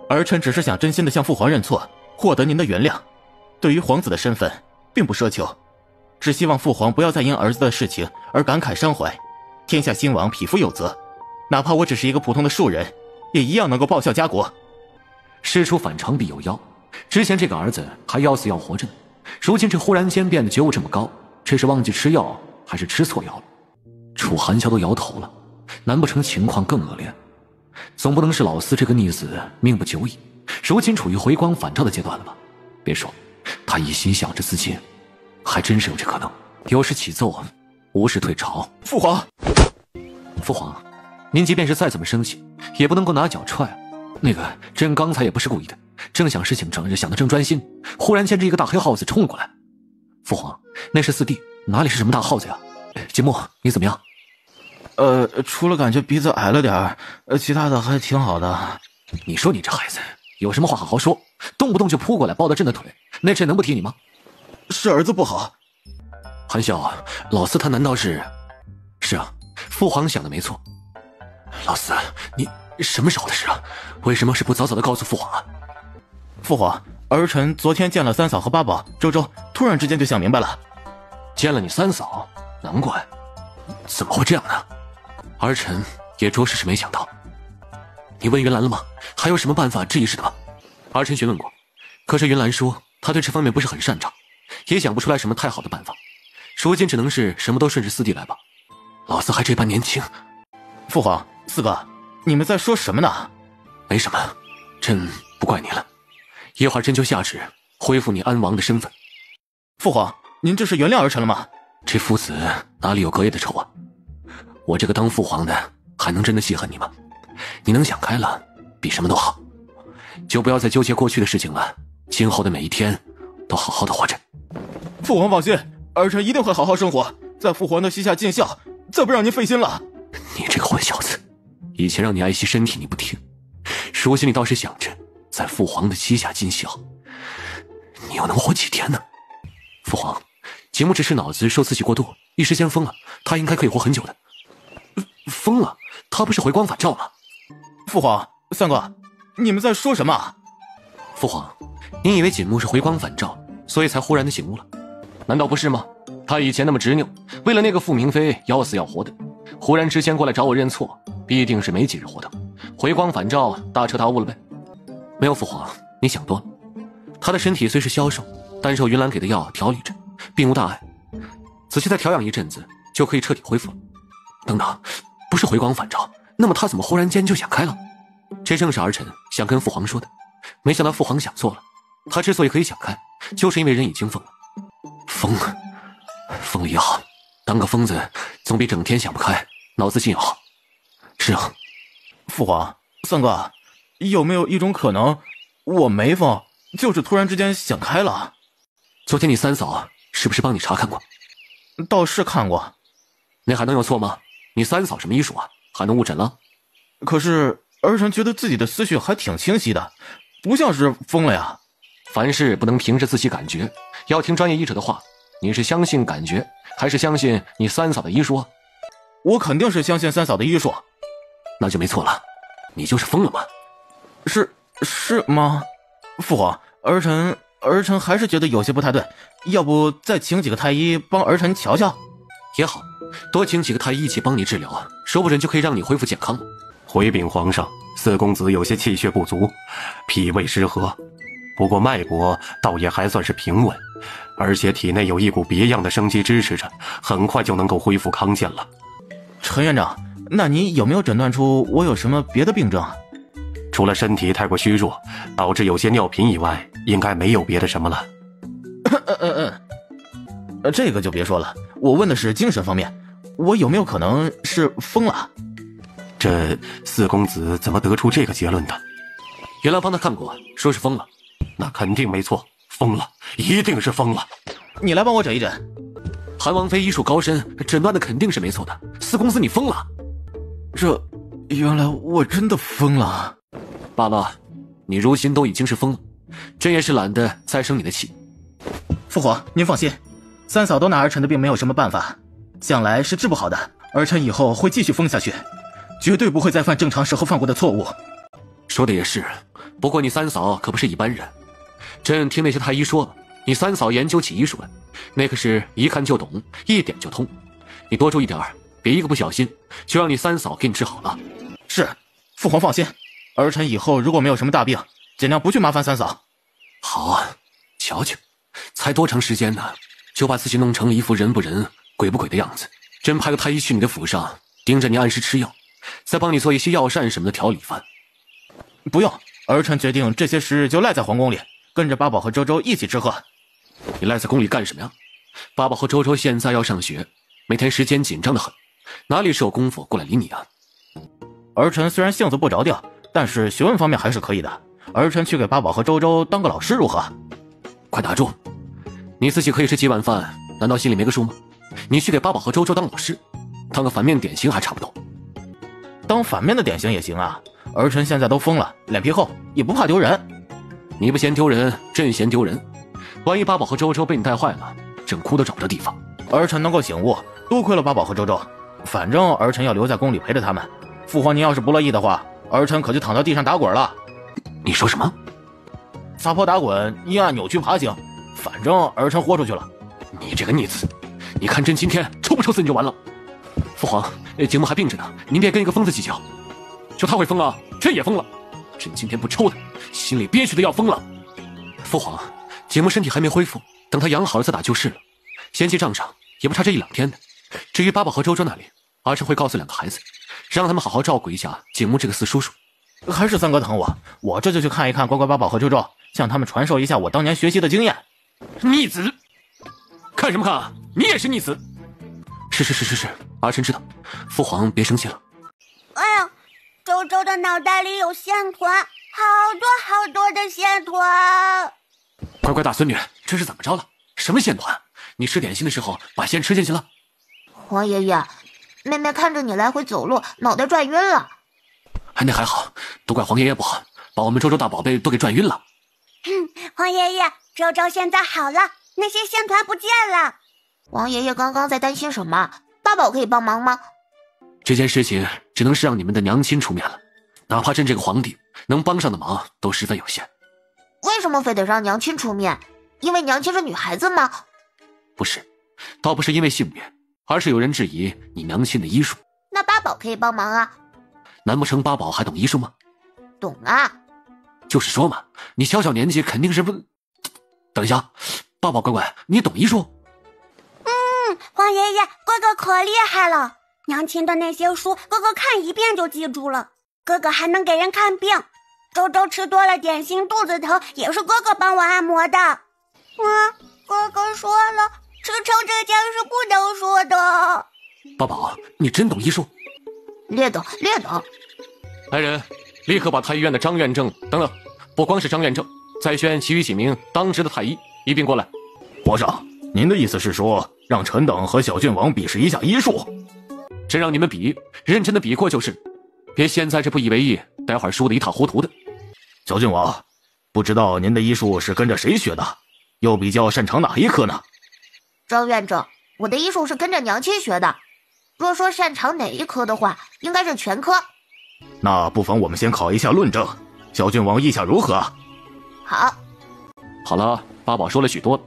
儿臣只是想真心的向父皇认错，获得您的原谅。对于皇子的身份并不奢求，只希望父皇不要再因儿子的事情而感慨伤怀。天下兴亡，匹夫有责，哪怕我只是一个普通的庶人，也一样能够报效家国。事出反常必有妖，之前这个儿子还要死要活着呢，如今这忽然间变得觉悟这么高，这是忘记吃药还是吃错药了？楚寒霄都摇头了，难不成情况更恶劣？总不能是老四这个逆子命不久矣，如今处于回光返照的阶段了吧？别说，他一心想着自尽，还真是有这可能。有事起奏，无事退朝。父皇，父皇，您即便是再怎么生气，也不能够拿脚踹。那个，朕刚才也不是故意的，正想事情整日想得正专心，忽然间这一个大黑耗子冲了过来。父皇，那是四弟，哪里是什么大耗子呀？景木，你怎么样？除了感觉鼻子矮了点，其他的还挺好的。你说你这孩子，有什么话好好说，动不动就扑过来抱到朕的腿，那朕能不踢你吗？是儿子不好。韩笑，老四他难道是？是啊，父皇想的没错。老四，你什么时候的事啊？为什么是不早早的告诉父皇啊？父皇，儿臣昨天见了三嫂和八宝、周周，突然之间就想明白了。见了你三嫂，难怪。怎么会这样呢？儿臣也着实是没想到。你问云兰了吗？还有什么办法治一治的吗？儿臣询问过，可是云兰说她对这方面不是很擅长，也想不出来什么太好的办法。如今只能是什么都顺着四弟来吧。老四还这般年轻。父皇，四哥，你们在说什么呢？没什么，朕不怪你了。一会儿朕就下旨恢复你安王的身份。父皇，您这是原谅儿臣了吗？这父子哪里有隔夜的仇啊？我这个当父皇的还能真的稀罕你吗？你能想开了，比什么都好。就不要再纠结过去的事情了，今后的每一天都好好的活着。父皇放心，儿臣一定会好好生活，在父皇的膝下尽孝，再不让您费心了。你这个混小子，以前让你爱惜身体你不听，如今你倒是想着在父皇的膝下尽孝，你又能活几天呢？父皇，景木只是脑子受刺激过度，一时间疯了，他应该可以活很久的。疯了？他不是回光返照吗？父皇，三哥，你们在说什么？父皇，您以为景木是回光返照，所以才忽然的醒悟了？难道不是吗？他以前那么执拗，为了那个傅明妃要死要活的，忽然之间过来找我认错，必定是没几日活头，回光返照，大彻大悟了呗。没有父皇，你想多了。他的身体虽是消瘦，但受云岚给的药调理着，并无大碍。仔细再调养一阵子，就可以彻底恢复了。等等，不是回光返照，那么他怎么忽然间就想开了？这正是儿臣想跟父皇说的，没想到父皇想错了。他之所以可以想开，就是因为人已经疯了。疯了也好，当个疯子总比整天想不开脑子进要好。是啊，父皇，三哥，有没有一种可能，我没疯，就是突然之间想开了？昨天你三嫂是不是帮你查看过？倒是看过。那还能有错吗？你三嫂什么医术啊，还能误诊了？可是儿臣觉得自己的思绪还挺清晰的，不像是疯了呀。凡事不能凭着自己感觉，要听专业医者的话。你是相信感觉，还是相信你三嫂的医术？我肯定是相信三嫂的医术。那就没错了，你就是疯了吗？是吗？父皇，儿臣还是觉得有些不太对，要不再请几个太医帮儿臣瞧瞧？也好，多请几个太医一起帮你治疗，说不准就可以让你恢复健康了。回禀皇上，四公子有些气血不足，脾胃失和，不过脉搏倒也还算是平稳，而且体内有一股别样的生机支持着，很快就能够恢复康健了。陈院长，那你有没有诊断出我有什么别的病症？除了身体太过虚弱，导致有些尿频以外，应该没有别的什么了。这个就别说了，我问的是精神方面，我有没有可能是疯了？这四公子怎么得出这个结论的？原来帮他看过，说是疯了。那肯定没错，疯了，一定是疯了。你来帮我诊一诊。韩王妃医术高深，诊断的肯定是没错的。四公子你疯了？原来我真的疯了。罢了，你如今都已经是疯了，朕也是懒得再生你的气。父皇，您放心，三嫂都拿儿臣的病没有什么办法，将来是治不好的。儿臣以后会继续疯下去，绝对不会再犯正常时候犯过的错误。说的也是，不过你三嫂可不是一般人。朕听那些太医说了，你三嫂研究起医术来，那可是一看就懂，一点就通。你多注意点，别一个不小心就让你三嫂给你治好了。是，父皇放心，儿臣以后如果没有什么大病，尽量不去麻烦三嫂。好啊，瞧瞧，才多长时间呢，就把自己弄成了一副人不人鬼不鬼的样子。朕派个太医去你的府上，盯着你按时吃药，再帮你做一些药膳什么的调理饭。不用，儿臣决定这些时日就赖在皇宫里，跟着八宝和周周一起吃喝。你赖在宫里干什么呀？八宝和周周现在要上学，每天时间紧张得很，哪里是有功夫过来理你啊？儿臣虽然性子不着调，但是学问方面还是可以的。儿臣去给八宝和周周当个老师如何？快打住！你自己可以吃几碗饭，难道心里没个数吗？你去给八宝和周周当老师，当个反面典型还差不多。当反面的典型也行啊，儿臣现在都疯了，脸皮厚，也不怕丢人。你不嫌丢人，朕嫌丢人。万一八宝和周周被你带坏了，朕哭都找不着地方。儿臣能够醒悟，多亏了八宝和周周，反正儿臣要留在宫里陪着他们。父皇您要是不乐意的话，儿臣可就躺到地上打滚了。你说什么？撒泼打滚，阴暗扭曲爬行，反正儿臣豁出去了。你这个逆子，你看朕今天抽不抽死你就完了。父皇，景木还病着呢，您别跟一个疯子计较。就他会疯啊，朕也疯了。朕今天不抽他，心里憋屈的要疯了。父皇，景木身体还没恢复，等他养好了再打就是了。先记账上也不差这1-2天的。至于八宝和周周那里，儿臣会告诉2个孩子，让他们好好照顾一下景木这个四叔叔。还是三哥疼我，我这就去看一看乖乖八宝和周周，向他们传授一下我当年学习的经验。逆子！看什么看啊？你也是逆子。是，儿臣知道。父皇别生气了。哎呀，周周的脑袋里有线团，好多的线团。乖大孙女，这是怎么着了？什么线团？你吃点心的时候把线吃进去了？皇爷爷，妹妹看着你来回走路，脑袋转晕了。哎，那还好，都怪皇爷爷不好，把我们周周大宝贝都给转晕了。皇爷爷，周周现在好了，那些线团不见了。皇爷爷刚刚在担心什么？八宝可以帮忙吗？这件事情只能是让你们的娘亲出面了，哪怕朕这个皇帝能帮上的忙都十分有限。为什么非得让娘亲出面？因为娘亲是女孩子吗？不是，倒不是因为性别，而是有人质疑你娘亲的医术。那八宝可以帮忙啊。难不成八宝还懂医术吗？懂啊。就是说嘛，你小小年纪肯定是不……等一下，八宝乖，你懂医术？皇爷爷，哥哥可厉害了，娘亲的那些书，哥哥看一遍就记住了。哥哥还能给人看病，周周吃多了点心，肚子疼，也是哥哥帮我按摩的。哥哥说了，吃撑这件事不能说的。八宝，你真懂医术？略懂。来人，立刻把太医院的张院正等，不光是张院正，再选其余几名当值的太医一并过来。皇上，您的意思是说，让臣等和小郡王比试一下医术？朕让你们比，认真的比过就是，别现在这不以为意，待会儿输得一塌糊涂的。小郡王，不知道您的医术是跟着谁学的，又比较擅长哪一科呢？张院正，我的医术是跟着娘亲学的，若说擅长哪一科的话，应该是全科。那不妨我们先考一下论证，小郡王意下如何？好了，八宝说了许多了，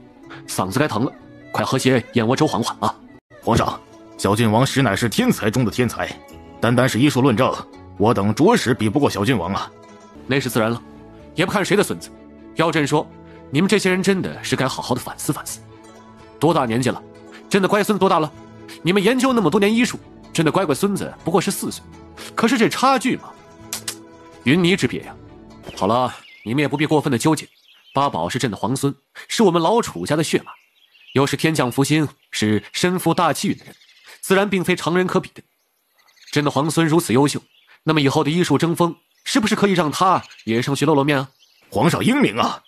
嗓子该疼了，快喝些燕窝粥缓缓啊。皇上，小郡王实乃是天才中的天才，单是医术论证，我等着实比不过小郡王啊。那是自然了，也不看谁的孙子。要朕说，你们这些人真的是该好好的反思反思。多大年纪了？朕的乖孙子多大了？你们研究那么多年医术，朕的乖孙子不过是4岁，可是这差距嘛，云泥之别呀。好了，你们也不必过分的纠结。八宝是朕的皇孙，是我们老楚家的血脉，又是天降福星，是身负大气运的人，自然并非常人可比的。朕的皇孙如此优秀，那么以后的医术争锋，是不是可以让他也上去露面啊？皇上英明啊！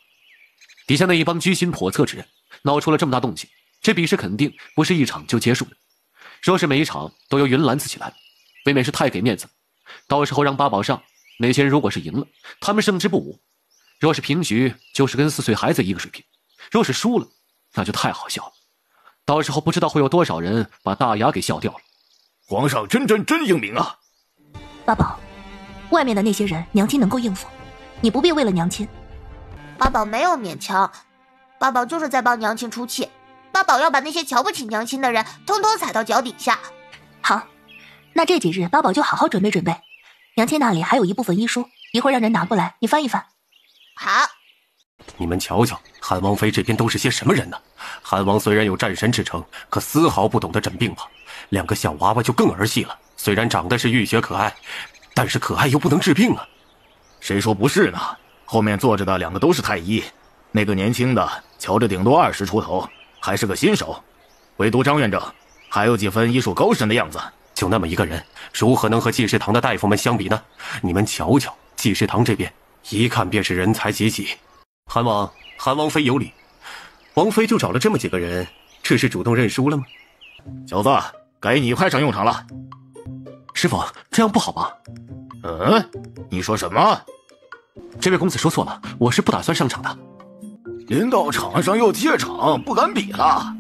底下那一帮居心叵测之人，闹出了这么大动静，这比试肯定不是一场就结束的。若是每一场都由云兰自己来，未免是太给面子了。到时候让八宝上，那些人如果是赢了，他们胜之不武；若是平局，就是跟4岁孩子一个水平；若是输了，那就太好笑了。到时候不知道会有多少人把大牙给笑掉了。皇上真英明啊！八宝，外面的那些人，娘亲能够应付，你不必为了娘亲。八宝没有勉强，八宝就是在帮娘亲出气。八宝要把那些瞧不起娘亲的人，通通踩到脚底下。好，那这几日八宝就好好准备准备。娘亲那里还有一部分医书，一会儿让人拿过来，你翻一翻。好。你们瞧瞧，韩王妃这边都是些什么人呢？韩王虽然有战神之称，可丝毫不懂得诊病吧？2个小娃娃就更儿戏了。虽然长得是浴血可爱，但是可爱又不能治病啊。谁说不是呢？后面坐着的2个都是太医，那个年轻的瞧着顶多20出头，还是个新手，唯独张院正还有几分医术高深的样子。就那么一个人，如何能和济世堂的大夫们相比呢？你们瞧瞧，济世堂这边一看便是人才济济。韩王妃有理，王妃就找了这么几个人，这是主动认输了吗？小子，该你派上用场了。师傅，这样不好吧？你说什么？这位公子说错了，我是不打算上场的。临到场上又怯场，不敢比了。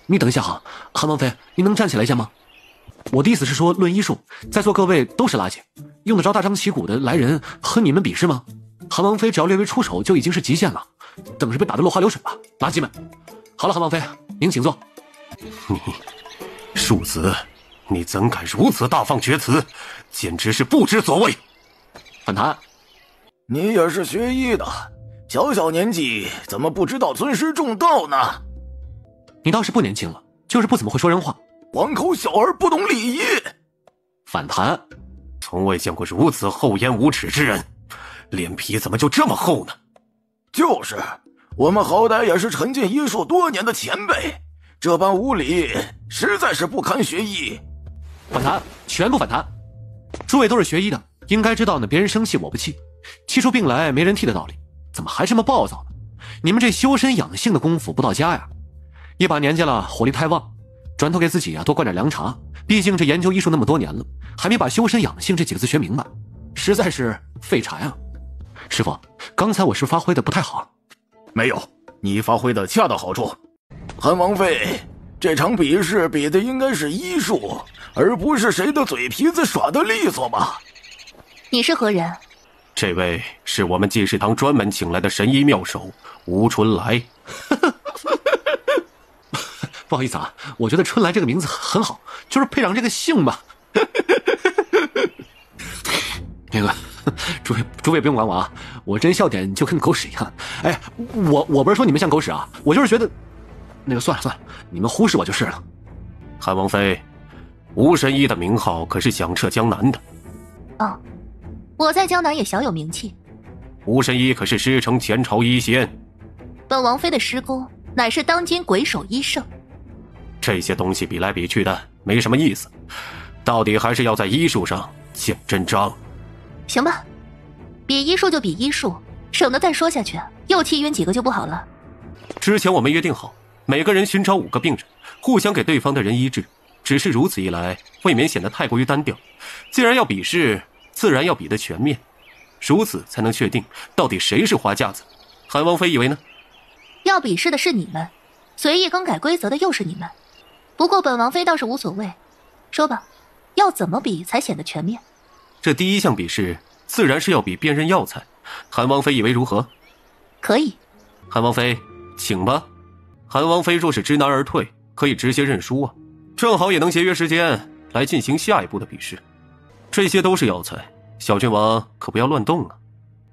你等一下哈，韩王妃，你能站起来一下吗？我的意思是说，论医术，在座各位都是垃圾，用得着大张旗鼓的来人和你们比试吗？韩王妃只要略微出手就已经是极限了，等着被打得落花流水吧，垃圾们！好了，韩王妃，您请坐。你，庶子，你怎敢如此大放厥词，简直是不知所谓！反弹，你也是学医的，小年纪怎么不知道尊师重道呢？你倒是不年轻了，就是不怎么会说人话。黄口小儿不懂礼仪。反弹，从未见过如此厚颜无耻之人，脸皮怎么就这么厚呢？就是，我们好歹也是沉浸医术多年的前辈，这般无礼，实在是不堪学艺。反弹，全部反弹！诸位都是学医的，应该知道呢，别人生气我不气，气出病来没人替的道理，怎么还这么暴躁呢？你们这修身养性的功夫不到家呀！一把年纪了，火力太旺，转头给自己多灌点凉茶。毕竟这研究医术那么多年了，还没把修身养性这几个字学明白，实在是废柴啊！师傅，刚才我是发挥的不太好。没有，你发挥的恰到好处。韩王妃，这场比试比的应该是医术，而不是谁的嘴皮子耍得利索吧？你是何人？这位是我们济世堂专门请来的神医妙手吴春来。不好意思啊，我觉得春来这个名字很好，就是配上这个姓吧。那个，诸位不用管我啊，我真笑点就跟狗屎一样。哎，我不是说你们像狗屎啊，我就是觉得，那个算了，你们忽视我就是了。韩王妃，吴神医的名号可是响彻江南的。哦，我在江南也小有名气。吴神医可是师承前朝医仙。本王妃的师公乃是当今鬼手医圣。这些东西比来比去的没什么意思，到底还是要在医术上见真章。行吧，比医术就比医术，省得再说下去又气晕几个就不好了。之前我们约定好，每个人寻找5个病人，互相给对方的人医治，只是如此一来未免显得太过于单调。既然要比试，自然要比得全面，如此才能确定到底谁是花架子。韩王妃以为呢？要比试的是你们，随意更改规则的又是你们。不过本王妃倒是无所谓，说吧，要怎么比才显得全面？这第一项比试自然是要比辨认药材，韩王妃以为如何？可以。韩王妃，请吧。韩王妃若是知难而退，可以直接认输啊，正好也能节约时间来进行下一步的比试。这些都是药材，小郡王可不要乱动啊。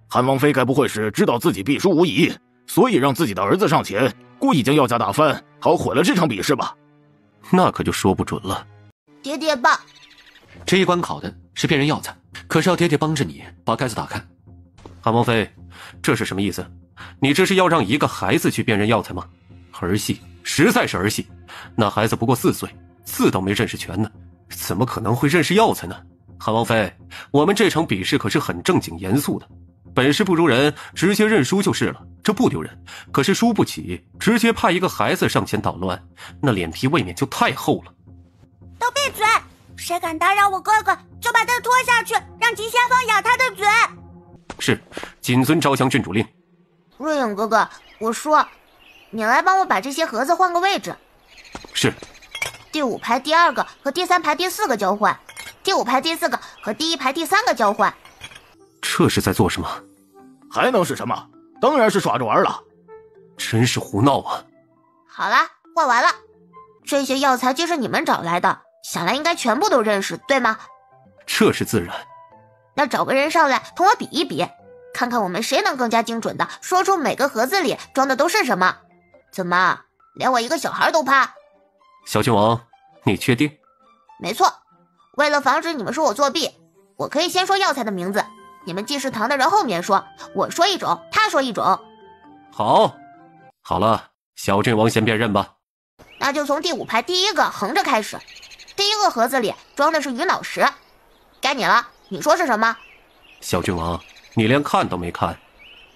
韩王妃该不会是知道自己必输无疑，所以让自己的儿子上前，故意将药价打翻，好毁了这场比试吧？那可就说不准了。爹爹爸，这一关考的是辨认药材，可是要爹爹帮着你把盖子打开。韩王妃，这是什么意思？你这是要让一个孩子去辨认药材吗？儿戏，实在是儿戏。那孩子不过4岁，字都没认识全呢，怎么可能会认识药材呢？韩王妃，我们这场比试可是很正经严肃的，本事不如人，直接认输就是了，这不丢人。可是输不起，直接派一个孩子上前捣乱，那脸皮未免就太厚了。都闭嘴！谁敢打扰我哥哥，就把他拖下去，让急先锋咬他的嘴。是，谨遵招降郡主令。瑞影哥哥，我说，你来帮我把这些盒子换个位置。是。第5排第2个和第3排第4个交换，第5排第4个和第1排第3个交换。这是在做什么？还能是什么？当然是耍着玩了。真是胡闹啊！好了，换完了。这些药材既是你们找来的，想来应该全部都认识，对吗？这是自然。那找个人上来同我比一比，看看我们谁能更加精准的说出每个盒子里装的都是什么。怎么，连我一个小孩都怕？小郡王，你确定？没错，为了防止你们说我作弊，我可以先说药材的名字，你们济世堂的人后面说，我说一种，他说一种。好了，小郡王先辨认吧。那就从第5排第1个横着开始。第1个盒子里装的是鱼脑石，该你了，你说是什么？小郡王，你连看都没看，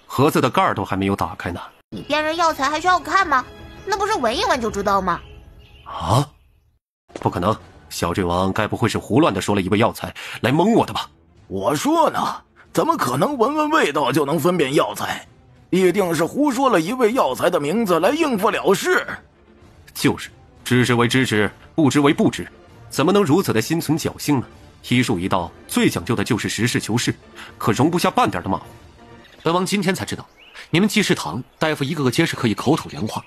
盒子的盖儿都还没有打开呢。你辨认药材还需要看吗？那不是闻一闻就知道吗？啊，不可能，小郡王该不会是胡乱的说了一味药材来蒙我的吧？我说呢，怎么可能闻闻味道就能分辨药材？一定是胡说了一味药材的名字来应付了事。就是，知之为知之，不知为不知，怎么能如此的心存侥幸呢？医术一道，最讲究的就是实事求是，可容不下半点的马虎。本王今天才知道，你们济世堂大夫一个个皆是可以口吐莲花。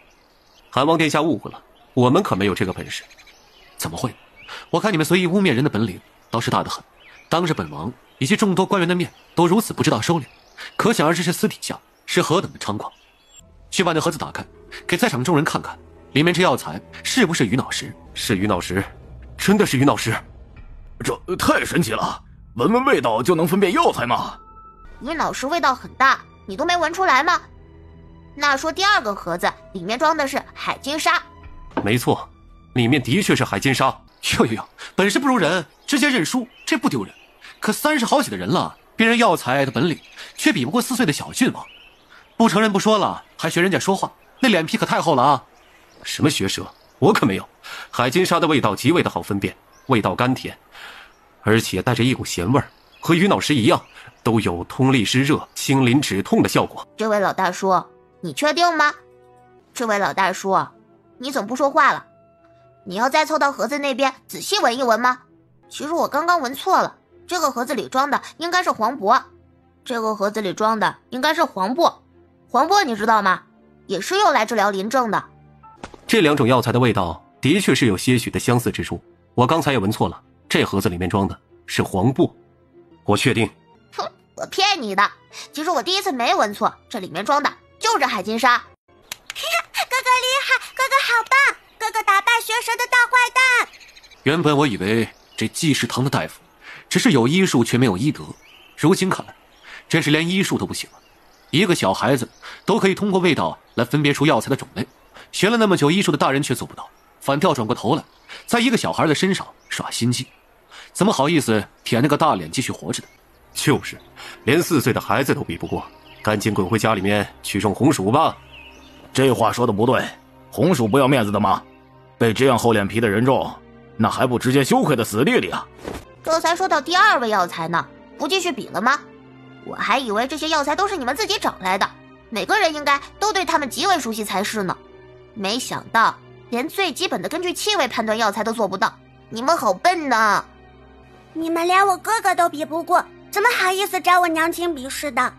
韩王殿下误会了，我们可没有这个本事。怎么会？我看你们随意污蔑人的本领倒是大得很，当着本王以及众多官员的面都如此不知道收敛，可想而知是私底下是何等的猖狂。去把那盒子打开，给在场众人看看，里面这药材是不是鱼脑石？是鱼脑石，真的是鱼脑石。这太神奇了，闻闻味道就能分辨药材吗？鱼脑石味道很大，你都没闻出来吗？那说第2个盒子里面装的是海金沙，没错，里面的确是海金沙。哟，本事不如人，直接认输，这不丢人。可30好几的人了，辨认药材的本领却比不过4岁的小郡王。不承认不说了，还学人家说话，那脸皮可太厚了啊！什么学舌？我可没有。海金沙的味道极为的好分辨，味道甘甜，而且带着一股咸味儿，和鱼脑石一样，都有通利湿热、清淋止痛的效果。这位老大叔，你确定吗？这位老大叔，你怎么不说话了？你要再凑到盒子那边仔细闻一闻吗？其实我刚刚闻错了，这个盒子里装的应该是黄柏，这个盒子里装的应该是黄柏。黄柏你知道吗？也是用来治疗淋症的。这2种药材的味道的确是有些许的相似之处，我刚才也闻错了，这盒子里面装的是黄柏，我确定。哼，我骗你的，其实我第一次没闻错，这里面装的就是海金沙。哥哥厉害，哥哥好棒，哥哥打败学舌的大坏蛋。原本我以为这济世堂的大夫只是有医术却没有医德，如今看来真是连医术都不行了。一个小孩子都可以通过味道来分别出药材的种类，学了那么久医术的大人却做不到，反调转过头来在一个小孩的身上耍心机，怎么好意思舔那个大脸继续活着的？就是，连4岁的孩子都比不过，赶紧滚回家里面去种红薯吧。这话说的不对，红薯不要面子的吗？被这样厚脸皮的人种，那还不直接羞愧的死地里啊！这才说到第2味药材呢，不继续比了吗？我还以为这些药材都是你们自己找来的，每个人应该都对他们极为熟悉才是呢。没想到连最基本的根据气味判断药材都做不到，你们好笨呢！你们连我哥哥都比不过，怎么好意思找我娘亲比试的？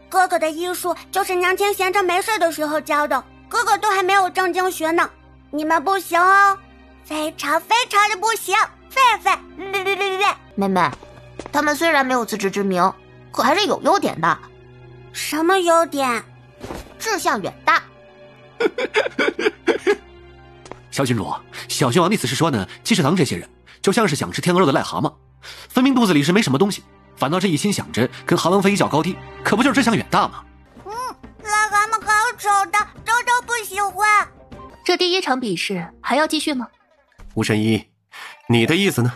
哥哥的医术就是娘亲闲着没事的时候教的，哥哥都还没有正经学呢。你们不行哦，非常非常的不行，狒。妹妹，他们虽然没有自知之明，可还是有优点的。什么优点？志向远大。小郡主，小郡王的意思是说呢，济世堂这些人就像是想吃天鹅肉的癞蛤蟆，分明肚子里是没什么东西，反倒这一心想着跟韩王妃一较高低，可不就是志向远大吗？癞蛤蟆好丑的，周周不喜欢。这第1场比试还要继续吗？吴神医，你的意思呢？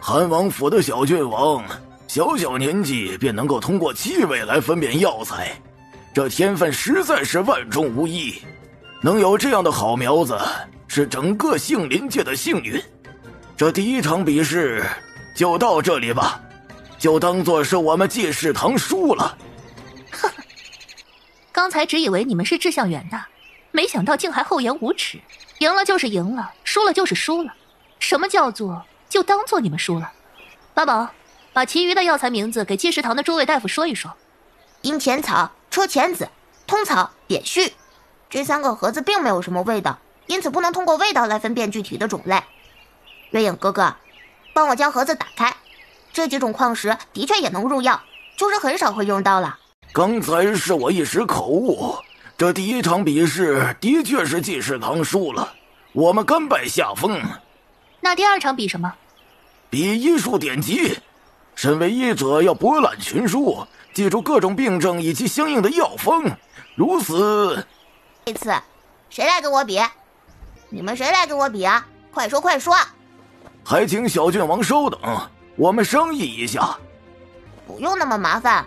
韩王府的小郡王小年纪便能够通过气味来分辨药材，这天分实在是万中无一。能有这样的好苗子，是整个杏林界的幸运。这第1场比试就到这里吧，就当作是我们济世堂输了。呵呵，刚才只以为你们是志向远大，没想到竟还厚颜无耻。赢了就是赢了，输了就是输了。什么叫做就当做你们输了？八宝，把其余的药材名字给济世堂的诸位大夫说一说。阴钱草、车前子、通草、扁絮，这3个盒子并没有什么味道，因此不能通过味道来分辨具体的种类。月影哥哥，帮我将盒子打开，这几种矿石的确也能入药，就是很少会用到了。刚才是我一时口误，这第1场比试的确是济世堂输了，我们甘拜下风。那第2场比什么？比医术典籍。身为医者要博览群书，记住各种病症以及相应的药方，如此。这次谁来跟我比？你们谁来跟我比啊？快说快说！还请小郡王稍等，我们商议一下。不用那么麻烦，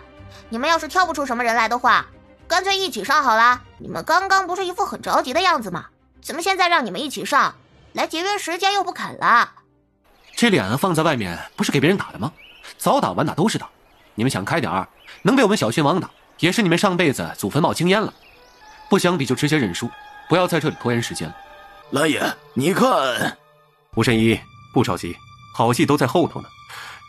你们要是挑不出什么人来的话，干脆一起上好啦。你们刚刚不是一副很着急的样子吗？怎么现在让你们一起上，来节约时间又不肯了？这脸放在外面不是给别人打的吗？早打晚打都是打，你们想开点儿，能被我们小郡王打，也是你们上辈子祖坟冒青烟了。不想比就直接认输，不要在这里拖延时间了。蓝爷，你看，吴神医不着急，好戏都在后头呢。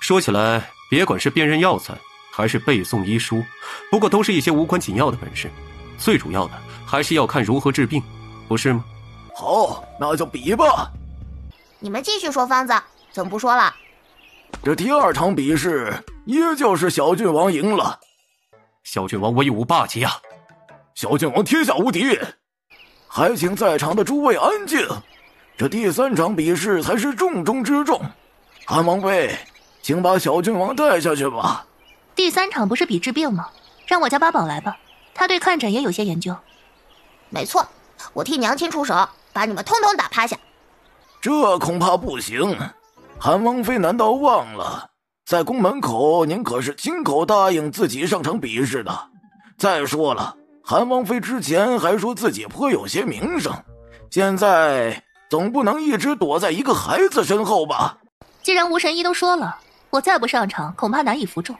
说起来，别管是辨认药材，还是背诵医书，不过都是一些无关紧要的本事，最主要的还是要看如何治病，不是吗？好，那就比吧。你们继续说方子，怎么不说了？这第2场比试也就是小郡王赢了。小郡王威武霸气啊！小郡王天下无敌。还请在场的诸位安静，这第3场比试才是重中之重。韩王妃，请把小郡王带下去吧。第3场不是比治病吗？让我家八宝来吧，他对看诊也有些研究。没错，我替娘亲出手，把你们通通打趴下。这恐怕不行。韩王妃难道忘了，在宫门口您可是亲口答应自己上场比试的？再说了，韩王妃之前还说自己颇有些名声，现在总不能一直躲在一个孩子身后吧？既然吴神医都说了，我再不上场恐怕难以服众。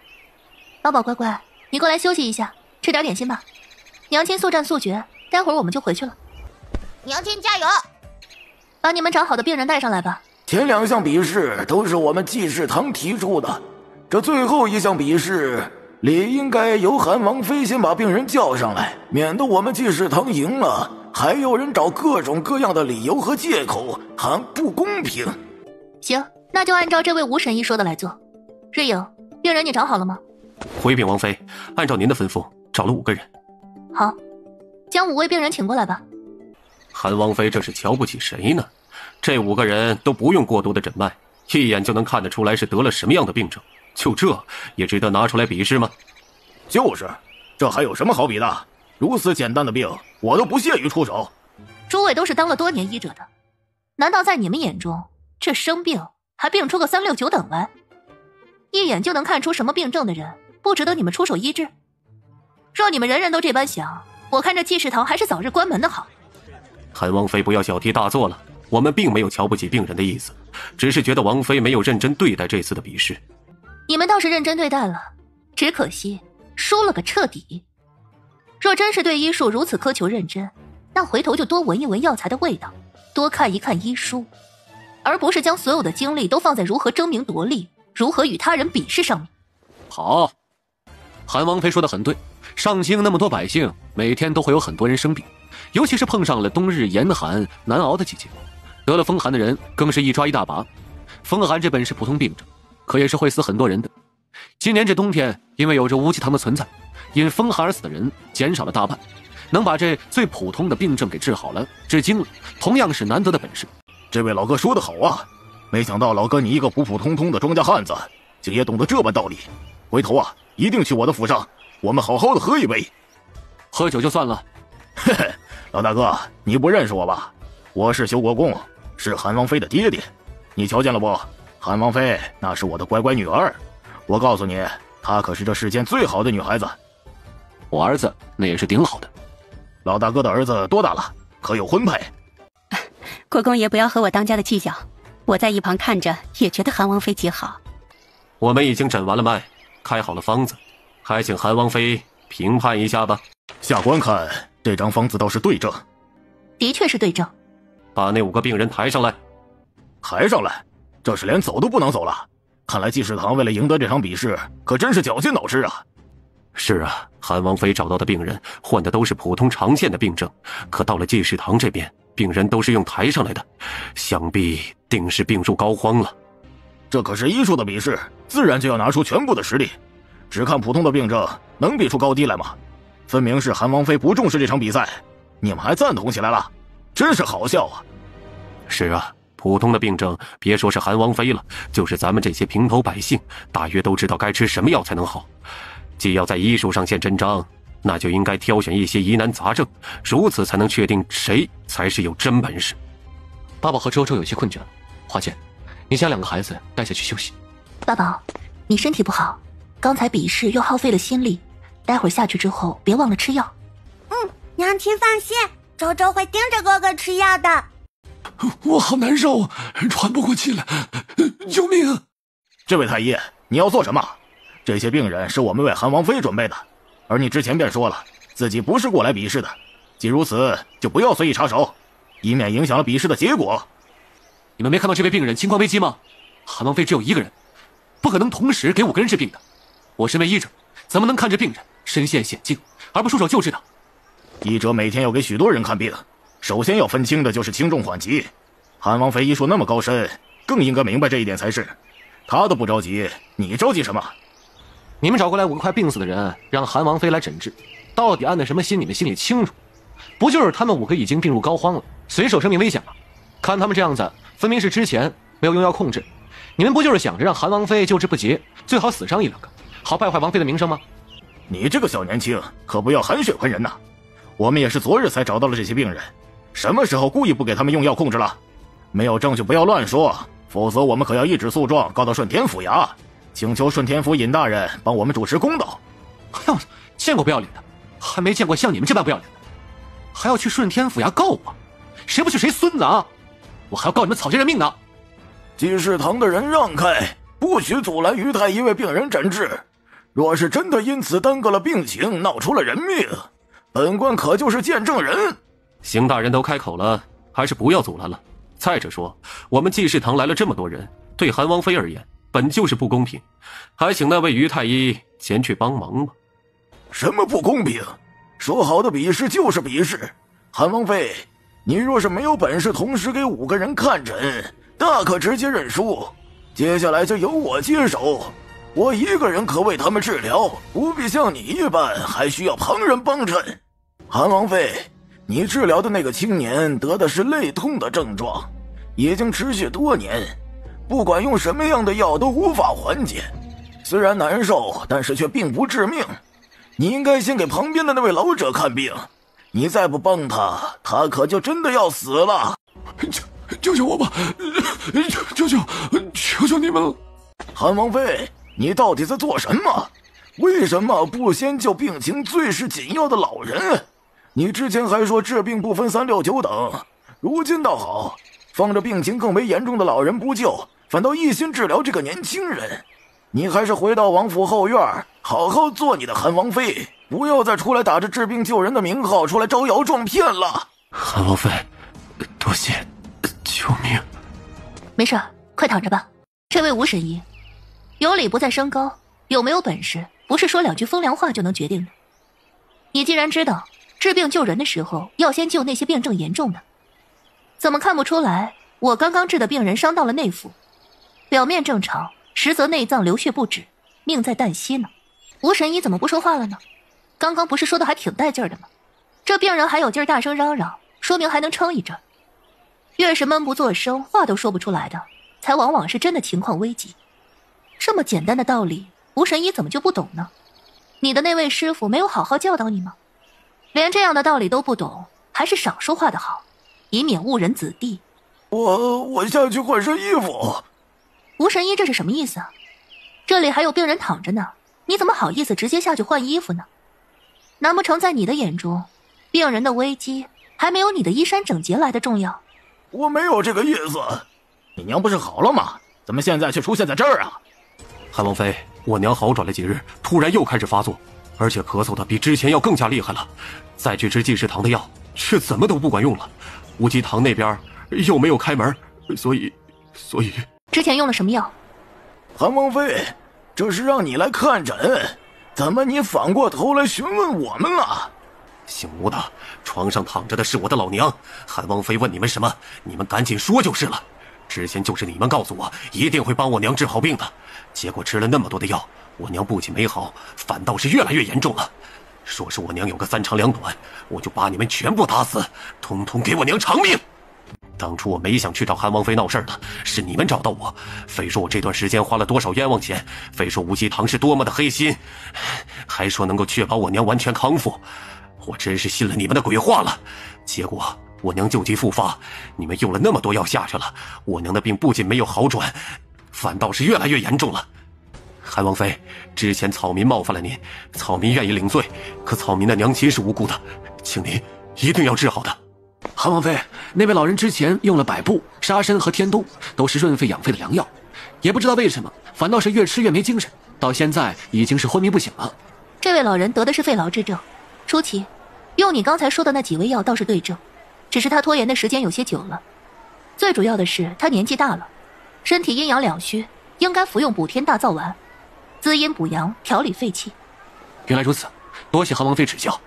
宝宝乖乖，你过来休息一下，吃点点心吧。娘亲速战速决，待会儿我们就回去了。娘亲加油！把你们找好的病人带上来吧。前2项比试都是我们济世堂提出的，这最后一项比试理应该由韩王妃先把病人叫上来，免得我们济世堂赢了，还有人找各种各样的理由和借口，很不公平。行，那就按照这位吴神医说的来做。瑞影，病人你找好了吗？回禀王妃，按照您的吩咐，找了5个人。好，将5位病人请过来吧。韩王妃这是瞧不起谁呢？这5个人都不用过多的诊脉，一眼就能看得出来是得了什么样的病症，就这也值得拿出来比试吗？就是，这还有什么好比的？如此简单的病，我都不屑于出手。诸位都是当了多年医者的，难道在你们眼中，这生病还病出个3、6、9等来？一眼就能看出什么病症的人，不值得你们出手医治？若你们人人都这般想，我看这济世堂还是早日关门的好。韩王妃不要小题大做了，我们并没有瞧不起病人的意思，只是觉得王妃没有认真对待这次的比试。你们倒是认真对待了，只可惜输了个彻底。若真是对医术如此苛求认真，那回头就多闻一闻药材的味道，多看一看医书，而不是将所有的精力都放在如何争名夺利，如何与他人比试上面。好，韩王妃说的很对，上京那么多百姓，每天都会有很多人生病，尤其是碰上了冬日严寒难熬的季节，得了风寒的人更是一抓一大把。风寒这本是普通病症，可也是会死很多人的。今年这冬天，因为有着无极堂的存在，因风寒而死的人减少了大半，能把这最普通的病症给治好了、治精了，同样是难得的本事。这位老哥说得好啊，没想到老哥你一个普普通通的庄稼汉子，竟也懂得这般道理。回头啊，一定去我的府上，我们好好的喝一杯。喝酒就算了。嘿嘿，老大哥，你不认识我吧？我是修国公，是韩王妃的爹爹。你瞧见了不？韩王妃那是我的乖乖女儿。我告诉你，她可是这世间最好的女孩子。我儿子那也是顶好的。老大哥的儿子多大了？可有婚配？国公爷不要和我当家的计较，我在一旁看着也觉得韩王妃极好。我们已经诊完了脉，开好了方子，还请韩王妃评判一下吧。下官看这张方子倒是对症。的确是对症。把那5个病人抬上来。抬上来？这是连走都不能走了。看来济世堂为了赢得这场比试，可真是绞尽脑汁啊。是啊，韩王妃找到的病人患的都是普通常见的病症，可到了济世堂这边，病人都是用抬上来的，想必定是病入膏肓了。这可是医术的比试，自然就要拿出全部的实力。只看普通的病症，能比出高低来吗？分明是韩王妃不重视这场比赛，你们还赞同起来了，真是好笑啊！是啊，普通的病症，别说是韩王妃了，就是咱们这些平头百姓，大约都知道该吃什么药才能好。既要在医术上现真章，那就应该挑选一些疑难杂症，如此才能确定谁才是有真本事。爸爸和周周有些困倦了，华健，你将2个孩子带下去休息。爸宝，你身体不好，刚才比试又耗费了心力，待会儿下去之后别忘了吃药。娘亲放心，周周会盯着哥哥吃药的。我好难受，喘不过气来，救命！这位太医，你要做什么？这些病人是我们为韩王妃准备的，而你之前便说了，自己不是过来比试的。既如此，就不要随意插手，以免影响了比试的结果。你们没看到这位病人情况危机吗？韩王妃只有1个人，不可能同时给5个人治病的。我身为医者，怎么能看着病人身陷险境而不出手救治呢？医者每天要给许多人看病，首先要分清的就是轻重缓急。韩王妃医术那么高深，更应该明白这一点才是。他都不着急，你着急什么？你们找过来5个快病死的人，让韩王妃来诊治，到底安的什么心？你们心里清楚。不就是他们5个已经病入膏肓了，随手生命危险吗？看他们这样子，分明是之前没有用药控制。你们不就是想着让韩王妃救治不捷，最好死伤1、2个，好败坏王妃的名声吗？你这个小年轻，可不要含血喷人呐！我们也是昨日才找到了这些病人，什么时候故意不给他们用药控制了？没有证据不要乱说，否则我们可要一纸诉状告到顺天府衙，请求顺天府尹大人帮我们主持公道。哼，见过不要脸的，还没见过像你们这般不要脸的，还要去顺天府衙告我？谁不去谁孙子啊！我还要告你们草菅人命呢！济世堂的人让开，不许阻拦于太医为病人诊治。若是真的因此耽搁了病情，闹出了人命，本官可就是见证人。邢大人都开口了，还是不要阻拦了。再者说，我们济世堂来了这么多人，对韩王妃而言本就是不公平，还请那位于太医前去帮忙吧。什么不公平？说好的比试就是比试。韩王妃，你若是没有本事同时给5个人看诊，大可直接认输，接下来就由我接手。我一个人可为他们治疗，不必像你一般还需要旁人帮衬。韩王妃，你治疗的那个青年得的是类痛的症状，已经持续多年，不管用什么样的药都无法缓解。虽然难受，但是却并不致命。你应该先给旁边的那位老者看病，你再不帮他，他可就真的要死了。救救我吧！求求你们了！韩王妃，你到底在做什么？为什么不先救病情最是紧要的老人？你之前还说治病不分3、6、9等，如今倒好，放着病情更为严重的老人不救，反倒一心治疗这个年轻人。你还是回到王府后院，好好做你的韩王妃，不要再出来打着治病救人的名号出来招摇撞骗了。韩王妃，多谢，救命！没事，快躺着吧。这位吴神医，有理不在声高，有没有本事不是说2句风凉话就能决定的。你既然知道治病救人的时候要先救那些病症严重的，怎么看不出来我刚刚治的病人伤到了内腑，表面正常，实则内脏流血不止，命在旦夕呢？吴神医怎么不说话了呢？刚刚不是说的还挺带劲儿的吗？这病人还有劲儿大声嚷嚷，说明还能撑一阵。越是闷不作声，话都说不出来的，才往往是真的情况危急。这么简单的道理，吴神医怎么就不懂呢？你的那位师傅没有好好教导你吗？连这样的道理都不懂，还是少说话的好，以免误人子弟。我下去换身衣服。吴神医这是什么意思啊？这里还有病人躺着呢，你怎么好意思直接下去换衣服呢？难不成在你的眼中，病人的危机还没有你的衣衫整洁来的重要？我没有这个意思。你娘不是好了吗？怎么现在却出现在这儿啊？韩王妃，我娘好转了几日，突然又开始发作，而且咳嗽的比之前要更加厉害了。再去吃济世堂的药，却怎么都不管用了。无极堂那边又没有开门，所以之前用了什么药？韩王妃，这是让你来看诊，怎么你反过头来询问我们了？姓吴的，床上躺着的是我的老娘。韩王妃问你们什么，你们赶紧说就是了。之前就是你们告诉我一定会帮我娘治好病的，结果吃了那么多的药，我娘不仅没好，反倒是越来越严重了。说是我娘有个3长2短，我就把你们全部打死，统统给我娘偿命。当初我没想去找韩王妃闹事的，是你们找到我，非说我这段时间花了多少冤枉钱，非说无极堂是多么的黑心，还说能够确保我娘完全康复。我真是信了你们的鬼话了。结果我娘旧疾复发，你们用了那么多药下去了，我娘的病不仅没有好转，反倒是越来越严重了。韩王妃，之前草民冒犯了您，草民愿意领罪，可草民的娘亲是无辜的，请您一定要治好的。韩王妃，那位老人之前用了百步、沙参和天冬，都是润肺养肺的良药，也不知道为什么，反倒是越吃越没精神，到现在已经是昏迷不醒了。这位老人得的是肺痨之症，初期用你刚才说的那几味药倒是对症，只是他拖延的时间有些久了。最主要的是他年纪大了，身体阴阳两虚，应该服用补天大燥丸，滋阴补阳，调理肺气。原来如此，多谢韩王妃指教。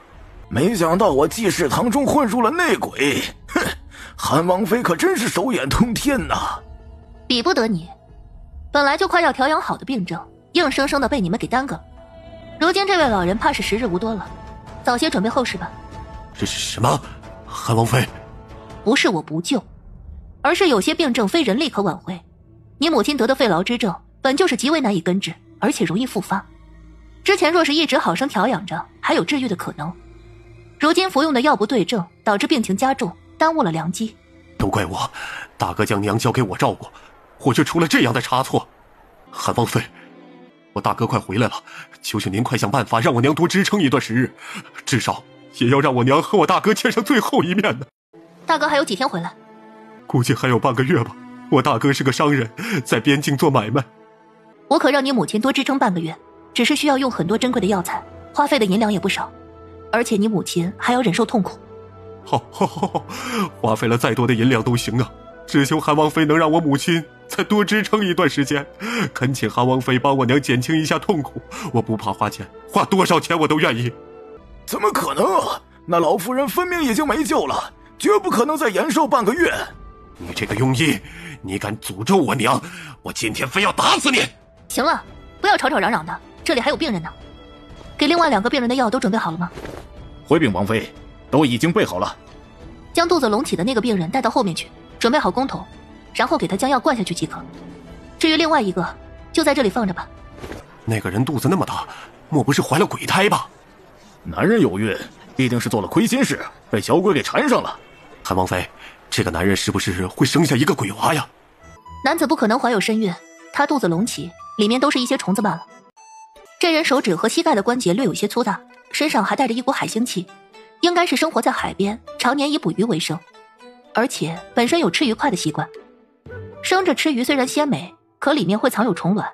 没想到我济世堂中混入了内鬼，哼！韩王妃可真是手眼通天呐！比不得你，本来就快要调养好的病症，硬生生的被你们给耽搁了。如今这位老人怕是时日无多了，早些准备后事吧。这是什么？韩王妃，不是我不救，而是有些病症非人力可挽回。你母亲得的肺痨之症本就是极为难以根治，而且容易复发。之前若是一直好生调养着，还有治愈的可能。如今服用的药不对症，导致病情加重，耽误了良机。都怪我，大哥将娘交给我照顾，我却出了这样的差错。韩王妃，我大哥快回来了，求求您快想办法让我娘多支撑一段时日，至少也要让我娘和我大哥见上最后一面呢。大哥还有几天回来？估计还有半个月吧。我大哥是个商人，在边境做买卖。我可让你母亲多支撑半个月，只是需要用很多珍贵的药材，花费的银两也不少，而且你母亲还要忍受痛苦。好，花费了再多的银两都行啊，只求韩王妃能让我母亲再多支撑一段时间，恳请韩王妃帮我娘减轻一下痛苦，我不怕花钱，花多少钱我都愿意。怎么可能啊？那老夫人分明已经没救了，绝不可能再延寿半个月。你这个庸医，你敢诅咒我娘，我今天非要打死你！行了，不要吵吵嚷嚷的，这里还有病人呢。给另外2个病人的药都准备好了吗？回禀王妃，都已经备好了。将肚子隆起的那个病人带到后面去，准备好弓头，然后给他将药灌下去即可。至于另外一个，就在这里放着吧。那个人肚子那么大，莫不是怀了鬼胎吧？男人有孕，必定是做了亏心事，被小鬼给缠上了。韩王妃，这个男人是不是会生下一个鬼娃呀？男子不可能怀有身孕，他肚子隆起，里面都是一些虫子罢了。这人手指和膝盖的关节略有些粗大，身上还带着一股海腥气，应该是生活在海边，常年以捕鱼为生，而且本身有吃鱼块的习惯。生着吃鱼虽然鲜美，可里面会藏有虫卵，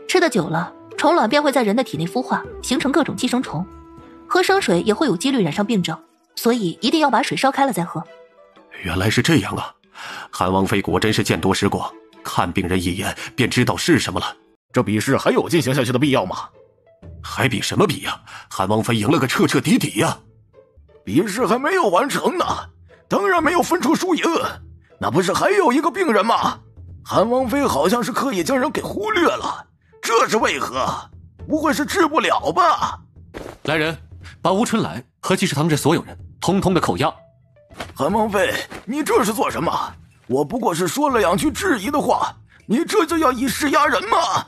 吃得久了，虫卵便会在人的体内孵化，形成各种寄生虫。喝生水也会有几率染上病症，所以一定要把水烧开了再喝。原来是这样啊！韩王妃果真是见多识广，看病人一眼便知道是什么了。这比试还有进行下去的必要吗？还比什么比呀？韩王妃赢了个彻彻底底呀！比试还没有完成呢，当然没有分出输赢。那不是还有一个病人吗？韩王妃好像是刻意将人给忽略了，这是为何？不会是治不了吧？来人，把吴春来和济世堂这所有人通通的扣押。韩王妃，你这是做什么？我不过是说了2句质疑的话，你这就要以势压人吗？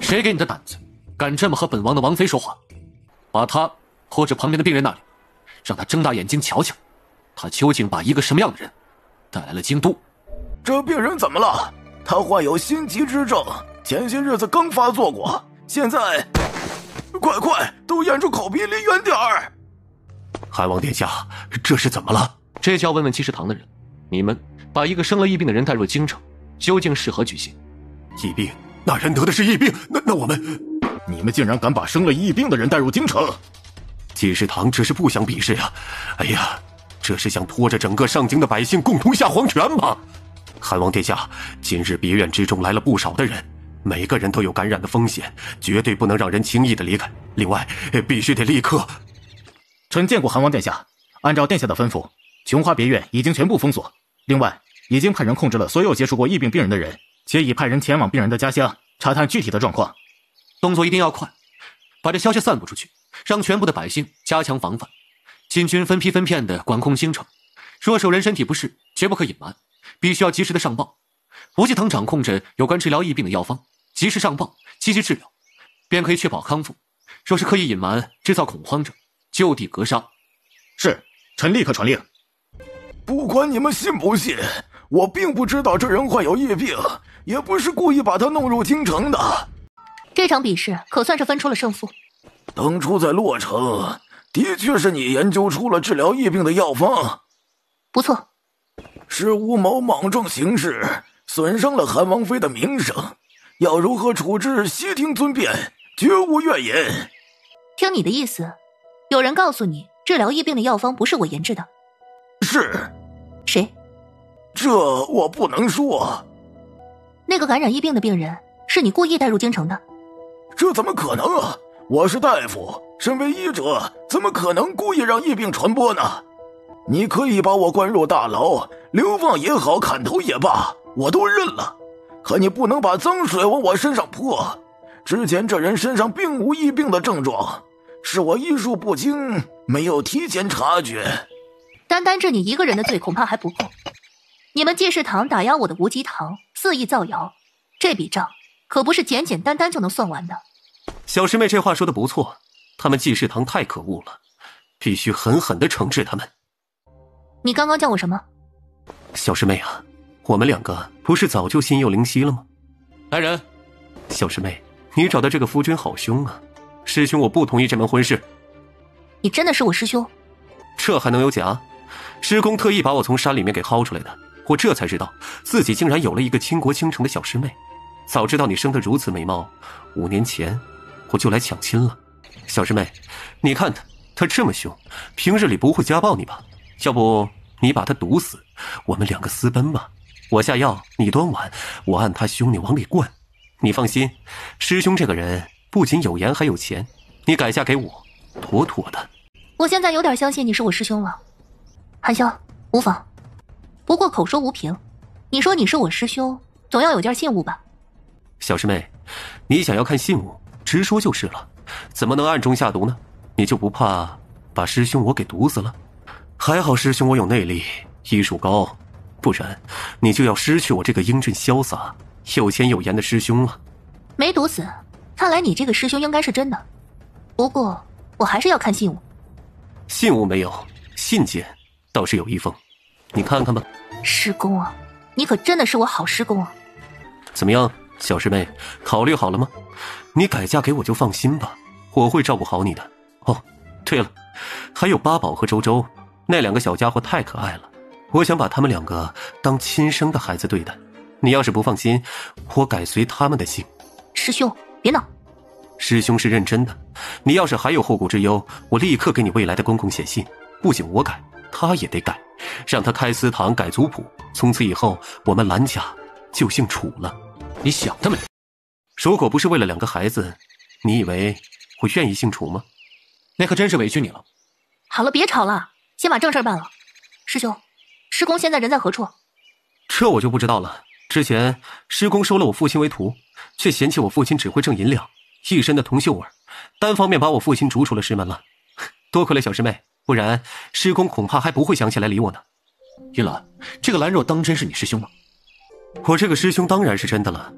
谁给你的胆子，敢这么和本王的王妃说话？把他拖至旁边的病人那里，让他睁大眼睛瞧瞧，他究竟把一个什么样的人带来了京都。这病人怎么了？他患有心疾之症，前些日子刚发作过，现在快都掩住口鼻，离远点儿。韩王殿下，这是怎么了？这就要问问济世堂的人，你们把一个生了疫病的人带入京城，究竟是何居心？疫病？那人得的是疫病，那我们……你们竟然敢把生了疫病的人带入京城？济世堂只是不想比试呀！哎呀，这是想拖着整个上京的百姓共同下黄泉吗？韩王殿下，今日别院之中来了不少的人，每个人都有感染的风险，绝对不能让人轻易的离开。另外，必须得立刻……臣见过韩王殿下，按照殿下的吩咐，琼花别院已经全部封锁，另外已经派人控制了所有接触过疫病病人的人，且已派人前往病人的家乡查探具体的状况。动作一定要快，把这消息散布出去，让全部的百姓加强防范。禁军分批分片的管控京城，若是有人身体不适，绝不可隐瞒，必须要及时的上报。吴济堂掌控着有关治疗疫病的药方，及时上报，积极治疗，便可以确保康复。若是刻意隐瞒，制造恐慌者，就地格杀。是，臣立刻传令。不管你们信不信，我并不知道这人患有疫病，也不是故意把他弄入京城的。这场比试可算是分出了胜负。当初在洛城，的确是你研究出了治疗疫病的药方。不错。是吴某莽撞行事，损伤了韩王妃的名声，要如何处置，悉听尊便，绝无怨言。听你的意思，有人告诉你治疗疫病的药方不是我研制的？是。谁？这我不能说。那个感染疫病的病人是你故意带入京城的？这怎么可能啊！我是大夫，身为医者，怎么可能故意让疫病传播呢？你可以把我关入大牢，流放也好，砍头也罢，我都认了。可你不能把脏水往我身上泼。之前这人身上并无疫病的症状，是我医术不精，没有提前察觉。单单治你一个人的罪恐怕还不够。你们济世堂打压我的无极堂，肆意造谣，这笔账可不是简简单单就能算完的。小师妹这话说的不错，他们济世堂太可恶了，必须狠狠地惩治他们。你刚刚叫我什么？小师妹啊，我们两个不是早就心有灵犀了吗？来人！小师妹，你找的这个夫君好凶啊！师兄，我不同意这门婚事。你真的是我师兄？这还能有假？师公特意把我从山里面给薅出来的，我这才知道自己竟然有了一个倾国倾城的小师妹。早知道你生得如此美貌，5年前我就来抢亲了。小师妹，你看他这么凶，平日里不会家暴你吧？要不你把他毒死，我们两个私奔吧。我下药，你端碗，我按他凶，你往里灌。你放心，师兄这个人不仅有颜还有钱，你改嫁给我，妥妥的。我现在有点相信你是我师兄了。韩潇，无妨。不过口说无凭，你说你是我师兄，总要有件信物吧？小师妹，你想要看信物，直说就是了，怎么能暗中下毒呢？你就不怕把师兄我给毒死了？还好师兄我有内力，医术高，不然你就要失去我这个英俊潇洒、有钱有颜的师兄了。没毒死，看来你这个师兄应该是真的。不过我还是要看信物。信物没有，信件倒是有一封，你看看吧。师公啊，你可真的是我好师公啊！怎么样，小师妹，考虑好了吗？你改嫁给我就放心吧，我会照顾好你的。哦，对了，还有八宝和周周，那2个小家伙太可爱了，我想把他们2个当亲生的孩子对待。你要是不放心，我改随他们的姓。师兄，别闹。师兄是认真的，你要是还有后顾之忧，我立刻给你未来的公公写信，不仅我改，他也得改，让他开祠堂改族谱，从此以后我们蓝家就姓楚了。你想得美！如果不是为了2个孩子，你以为我愿意姓楚吗？那可真是委屈你了。好了，别吵了，先把正事办了。师兄，师公现在人在何处？这我就不知道了。之前师公收了我父亲为徒，却嫌弃我父亲只会挣银两，一身的铜锈味，单方面把我父亲逐出了师门了。多亏了小师妹，不然师公恐怕还不会想起来理我呢。云兰，这个兰若当真是你师兄吗？我这个师兄当然是真的了，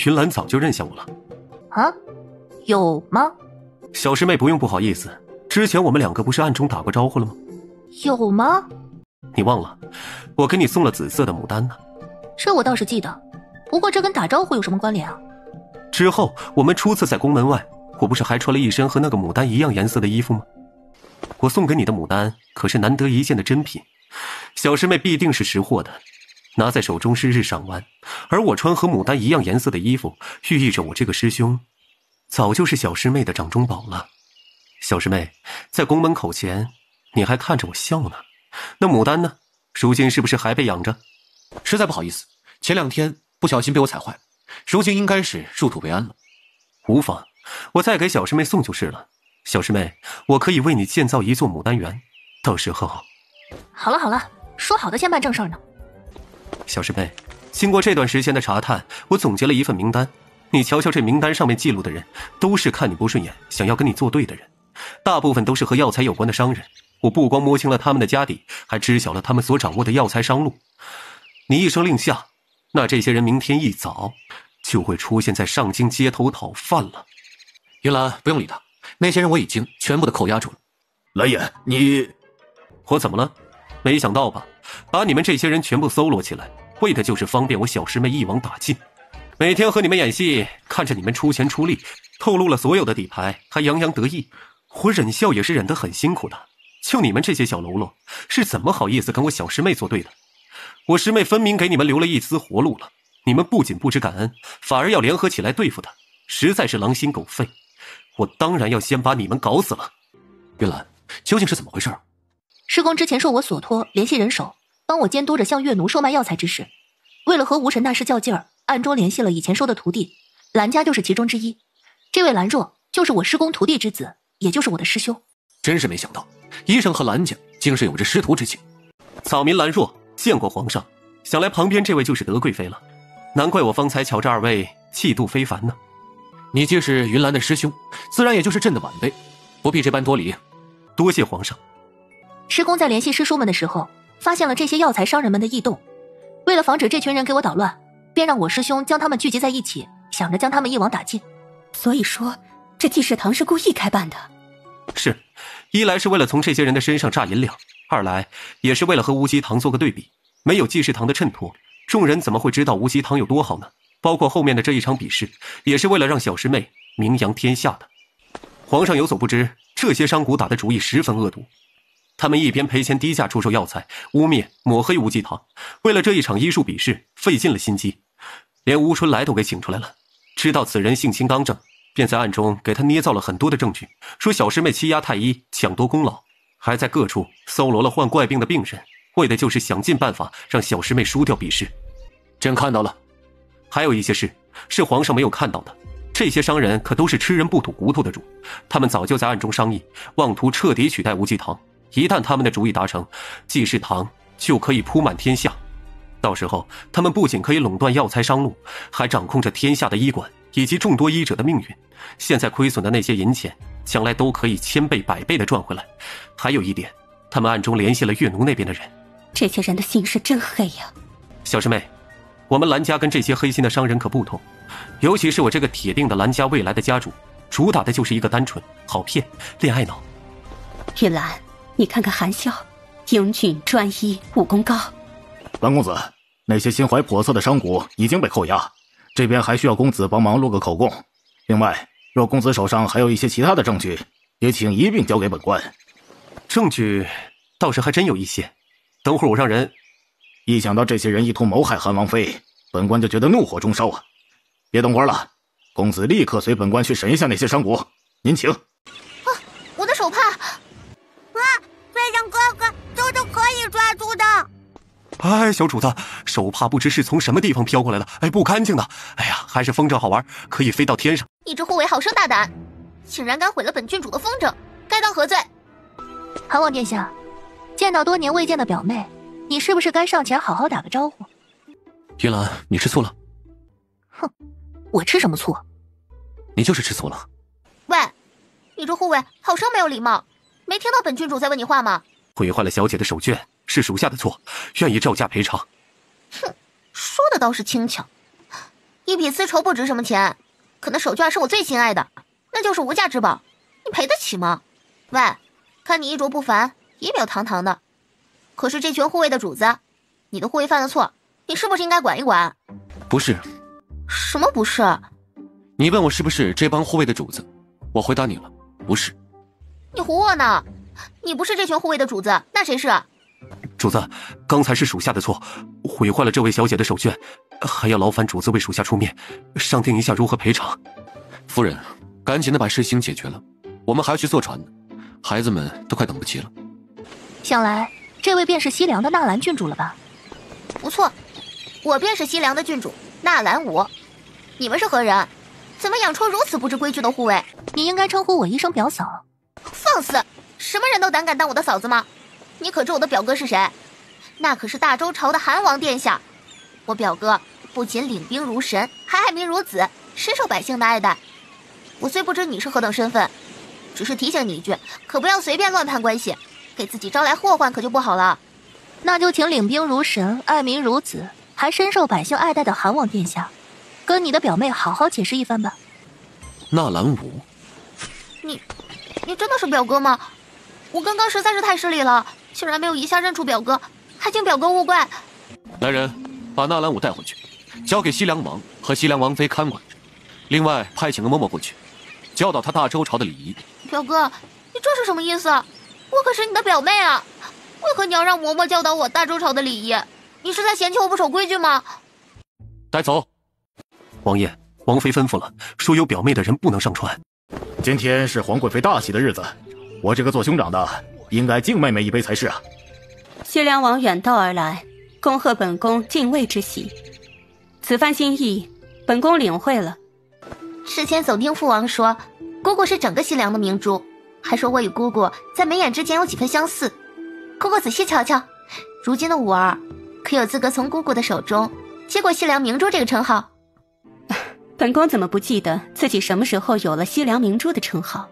云兰早就认下我了。啊？有吗？小师妹不用不好意思，之前我们2个不是暗中打过招呼了吗？有吗？你忘了，我给你送了紫色的牡丹呢。这我倒是记得，不过这跟打招呼有什么关联啊？之后我们初次在宫门外，我不是还穿了一身和那个牡丹一样颜色的衣服吗？我送给你的牡丹可是难得一见的珍品，小师妹必定是识货的，拿在手中日日赏玩。而我穿和牡丹一样颜色的衣服，寓意着我这个师兄早就是小师妹的掌中宝了。小师妹，在宫门口前你还看着我笑呢，那牡丹呢？如今是不是还被养着？实在不好意思，前2天不小心被我踩坏，如今应该是入土为安了。无妨，我再给小师妹送就是了。小师妹，我可以为你建造一座牡丹园，到时候……好了好了，说好的先办正事呢。小师妹，经过这段时间的查探，我总结了一份名单。你瞧瞧这名单上面记录的人，都是看你不顺眼，想要跟你作对的人，大部分都是和药材有关的商人。我不光摸清了他们的家底，还知晓了他们所掌握的药材商路。你一声令下，那这些人明天一早就会出现在上京街头讨饭了。云兰，不用理他，那些人我已经全部的扣押住了。蓝眼，你……我怎么了？没想到吧？把你们这些人全部搜罗起来，为的就是方便我小师妹一网打尽。每天和你们演戏，看着你们出钱出力，透露了所有的底牌，还洋洋得意，我忍笑也是忍得很辛苦的。就你们这些小喽啰，是怎么好意思跟我小师妹作对的？我师妹分明给你们留了一丝活路了，你们不仅不知感恩，反而要联合起来对付她，实在是狼心狗肺。我当然要先把你们搞死了。云兰，究竟是怎么回事？师公之前受我所托，联系人手，帮我监督着向越奴售卖药材之事。为了和无尘大师较劲儿，暗中联系了以前收的徒弟，兰家就是其中之一。这位兰若就是我师公徒弟之子，也就是我的师兄。真是没想到，医生和兰家竟是有着师徒之情。草民兰若见过皇上，想来旁边这位就是德贵妃了。难怪我方才瞧着2位气度非凡呢。你既是云兰的师兄，自然也就是朕的晚辈，不必这般多礼。多谢皇上。师公在联系师叔们的时候，发现了这些药材商人们的异动，为了防止这群人给我捣乱，便让我师兄将他们聚集在一起，想着将他们一网打尽。所以说，这济世堂是故意开办的。是，一来是为了从这些人的身上榨银两，二来也是为了和无极堂做个对比，没有济世堂的衬托，众人怎么会知道无极堂有多好呢？包括后面的这一场比试，也是为了让小师妹名扬天下的。皇上有所不知，这些商贾打的主意十分恶毒，他们一边赔钱低价出售药材，污蔑抹黑无极堂，为了这一场医术比试费尽了心机，连吴春来都给请出来了。知道此人性情刚正，便在暗中给他捏造了很多的证据，说小师妹欺压太医，抢夺功劳，还在各处搜罗了患怪病的病人，为的就是想尽办法让小师妹输掉比试。朕看到了。还有一些事是皇上没有看到的，这些商人可都是吃人不吐骨头的主，他们早就在暗中商议，妄图彻底取代无极堂。一旦他们的主意达成，济世堂就可以铺满天下。到时候他们不仅可以垄断药材商路，还掌控着天下的医馆以及众多医者的命运。现在亏损的那些银钱，将来都可以千倍百倍的赚回来。还有一点，他们暗中联系了月奴那边的人。这些人的心是真黑呀！小师妹，我们蓝家跟这些黑心的商人可不同，尤其是我这个铁定的蓝家未来的家主，主打的就是一个单纯、好骗、恋爱脑。玉兰，你看看韩笑，英俊专一，武功高。蓝公子，那些心怀叵测的商贾已经被扣押，这边还需要公子帮忙录个口供。另外，若公子手上还有一些其他的证据，也请一并交给本官。证据倒是还真有一些，等会儿我让人。一想到这些人意图谋害韩王妃，本官就觉得怒火中烧啊！别等会儿了，公子立刻随本官去审一下那些商贾。您请。我的手帕！飞将哥哥，这都可以抓住的。哎，小主子，手帕不知是从什么地方飘过来的，不干净的。哎呀，还是风筝好玩，可以飞到天上。一只护卫好生大胆，竟然敢毁了本郡主的风筝，该当何罪？韩王殿下，见到多年未见的表妹，你是不是该上前好好打个招呼？云兰，你吃醋了？哼，我吃什么醋？你就是吃醋了。喂，你这护卫好生没有礼貌，没听到本郡主在问你话吗？毁坏了小姐的手绢是属下的错，愿意照价赔偿。哼，说的倒是轻巧。一匹丝绸不值什么钱，可那手绢是我最心爱的，那就是无价之宝，你赔得起吗？喂，看你衣着不凡，仪表堂堂的，可是这群护卫的主子，你的护卫犯了错，你是不是应该管一管？不是。什么不是？你问我是不是这帮护卫的主子，我回答你了，不是。你唬我呢？你不是这群护卫的主子，那谁是？主子，刚才是属下的错，毁坏了这位小姐的手绢，还要劳烦主子为属下出面商定一下如何赔偿。夫人，赶紧的把事情解决了，我们还要去坐船呢，孩子们都快等不及了。想来这位便是西凉的纳兰郡主了吧？不错，我便是西凉的郡主纳兰武。你们是何人？怎么养出如此不知规矩的护卫？你应该称呼我一声表嫂。放肆！什么人都胆敢当我的嫂子吗？你可知我的表哥是谁？那可是大周朝的韩王殿下。我表哥不仅领兵如神，还爱民如子，深受百姓的爱戴。我虽不知你是何等身份，只是提醒你一句，可不要随便乱攀关系，给自己招来祸患可就不好了。那就请领兵如神，爱民如子，还深受百姓爱戴的韩王殿下，跟你的表妹好好解释一番吧。纳兰武，你真的是表哥吗？我刚刚实在是太失礼了，竟然没有一下认出表哥，还请表哥勿怪。来人，把纳兰武带回去，交给西凉王和西凉王妃看管着。另外派遣个嬷嬷过去，教导他大周朝的礼仪。表哥，你这是什么意思？我可是你的表妹啊，为何你要让嬷嬷教导我大周朝的礼仪？你是在嫌弃我不守规矩吗？带走。王爷，王妃吩咐了，说有表妹的人不能上船。今天是皇贵妃大喜的日子，我这个做兄长的应该敬妹妹一杯才是啊。西凉王远道而来，恭贺本宫进位之喜，此番心意，本宫领会了。事前总听父王说，姑姑是整个西凉的明珠，还说我与姑姑在眉眼之间有几分相似。姑姑仔细瞧瞧，如今的武儿可有资格从姑姑的手中接过西凉明珠这个称号？本宫怎么不记得自己什么时候有了西凉明珠的称号？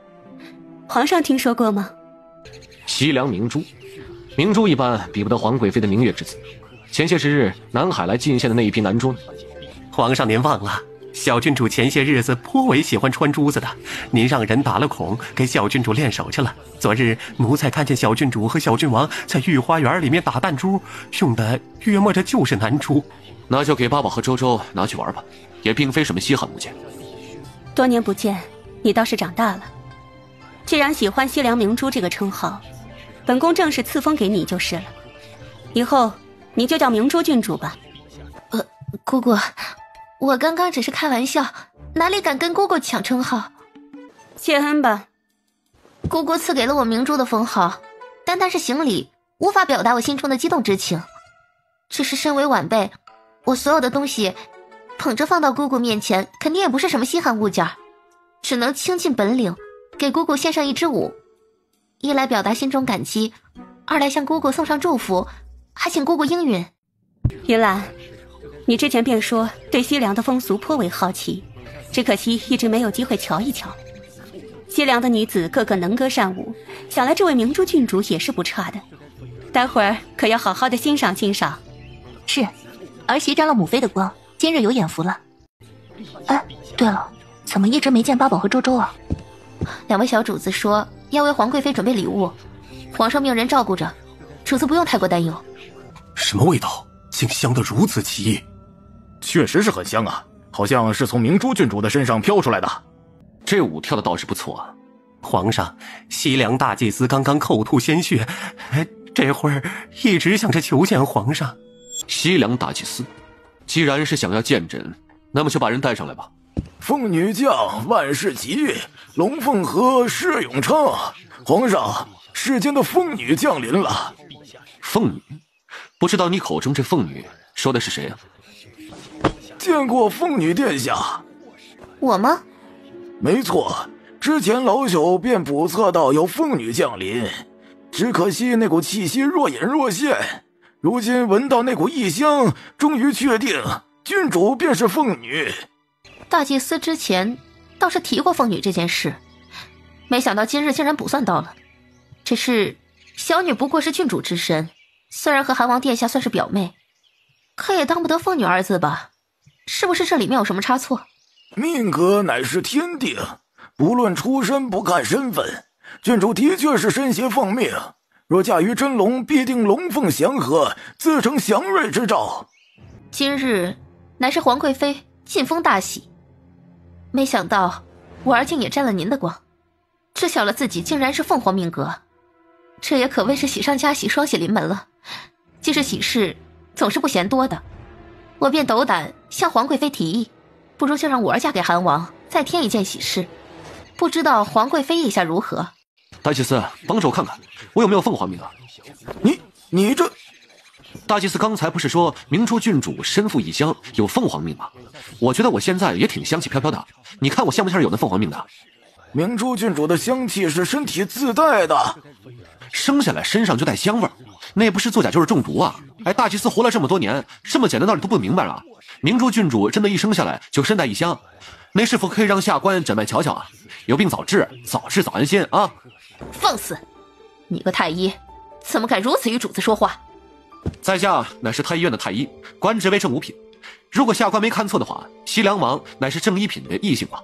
皇上听说过吗？西凉明珠，明珠一般比不得皇贵妃的明月之子。前些时日南海来进献的那一批南珠呢？皇上您忘了，小郡主前些日子颇为喜欢穿珠子的，您让人打了孔，给小郡主练手去了。昨日奴才看见小郡主和小郡王在御花园里面打弹珠，用的约莫这就是南珠。那就给爸爸和周周拿去玩吧，也并非什么稀罕物件。多年不见，你倒是长大了。既然喜欢西凉明珠这个称号，本宫正式赐封给你就是了。以后你就叫明珠郡主吧。姑姑，我刚刚只是开玩笑，哪里敢跟姑姑抢称号？谢恩吧。姑姑赐给了我明珠的封号，单单是行礼，无法表达我心中的激动之情。只是身为晚辈，我所有的东西捧着放到姑姑面前，肯定也不是什么稀罕物件，只能倾尽本领给姑姑献上一支舞，一来表达心中感激，二来向姑姑送上祝福，还请姑姑应允。云兰，你之前便说对西凉的风俗颇为好奇，只可惜一直没有机会瞧一瞧。西凉的女子个个能歌善舞，想来这位明珠郡主也是不差的，待会儿可要好好的欣赏欣赏。是，儿媳沾了母妃的光，今日有眼福了。哎，对了，怎么一直没见八宝和周周啊？两位小主子说要为皇贵妃准备礼物，皇上命人照顾着，主子不用太过担忧。什么味道？竟香得如此奇异。确实是很香啊，好像是从明珠郡主的身上飘出来的。这舞跳的倒是不错啊。皇上，西凉大祭司刚刚口吐鲜血，这会儿一直想着求见皇上。西凉大祭司，既然是想要见朕，那么就把人带上来吧。凤女将，万事吉，龙凤和，事永昌。皇上，世间的凤女降临了。凤女？不知道你口中这凤女说的是谁啊？见过凤女殿下。我吗？没错，之前老朽便捕测到有凤女降临，只可惜那股气息若隐若现。如今闻到那股异香，终于确定郡主便是凤女。大祭司之前倒是提过凤女这件事，没想到今日竟然卜算到了。只是小女不过是郡主之身，虽然和韩王殿下算是表妹，可也当不得凤女二字吧？是不是这里面有什么差错？命格乃是天定，不论出身不看身份，郡主的确是身携凤命。若驾驭真龙，必定龙凤祥和，自成祥瑞之兆。今日乃是皇贵妃晋封大喜，没想到我儿竟也沾了您的光，知晓了自己竟然是凤凰命格，这也可谓是喜上加喜，双喜临门了。既是喜事，总是不嫌多的，我便斗胆向皇贵妃提议，不如就让我儿嫁给韩王，再添一件喜事。不知道皇贵妃意下如何？大祭司，帮着我看看，我有没有凤凰命啊？你这……大祭司刚才不是说明珠郡主身负异香，有凤凰命吗？我觉得我现在也挺香气飘飘的，你看我像不像有那凤凰命的？明珠郡主的香气是身体自带的，生下来身上就带香味儿，那不是作假就是中毒啊！哎，大祭司活了这么多年，这么简单道理都不明白了。明珠郡主真的一生下来就身带异香，那是否可以让下官诊脉瞧瞧啊？有病早治，早治早安心啊！放肆！你个太医，怎么敢如此与主子说话？在下乃是太医院的太医，官职为正五品。如果下官没看错的话，西凉王乃是正一品的异姓王。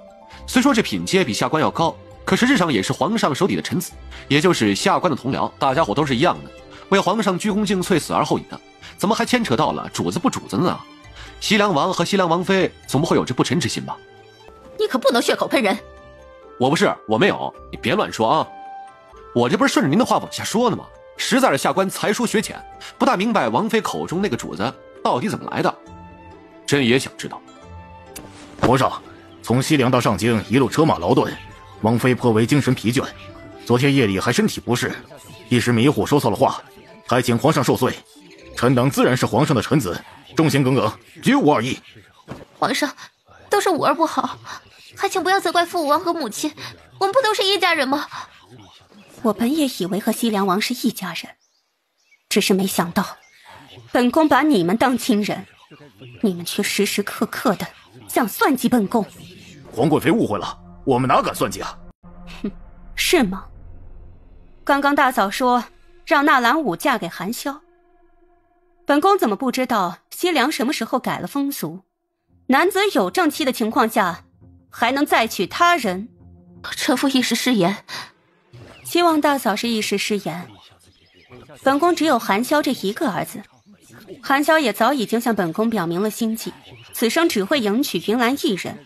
虽说这品阶比下官要高，可实质上也是皇上手底的臣子，也就是下官的同僚，大家伙都是一样的，为皇上鞠躬尽瘁，死而后已的，怎么还牵扯到了主子不主子呢？西凉王和西凉王妃总不会有这不臣之心吧？你可不能血口喷人！我没有，你别乱说啊！我这不是顺着您的话往下说呢吗？实在是下官才疏学浅，不大明白王妃口中那个主子到底怎么来的，朕也想知道。皇上，从西凉到上京一路车马劳顿，王妃颇为精神疲倦，昨天夜里还身体不适，一时迷糊说错了话，还请皇上受罪。臣等自然是皇上的臣子，忠心耿耿，绝无二意。皇上，都是五儿不好，还请不要责怪父王和母亲，我们不都是一家人吗？我本也以为和西凉王是一家人，只是没想到本宫把你们当亲人，你们却时时刻刻的想算计本宫。皇贵妃误会了，我们哪敢算计啊？哼，是吗？刚刚大嫂说让纳兰武嫁给韩萧，本宫怎么不知道西凉什么时候改了风俗？男子有正妻的情况下，还能再娶他人？臣妇一时失言。希望大嫂是一时失言。本宫只有韩萧这一个儿子，韩萧也早已经向本宫表明了心迹，此生只会迎娶云兰一人。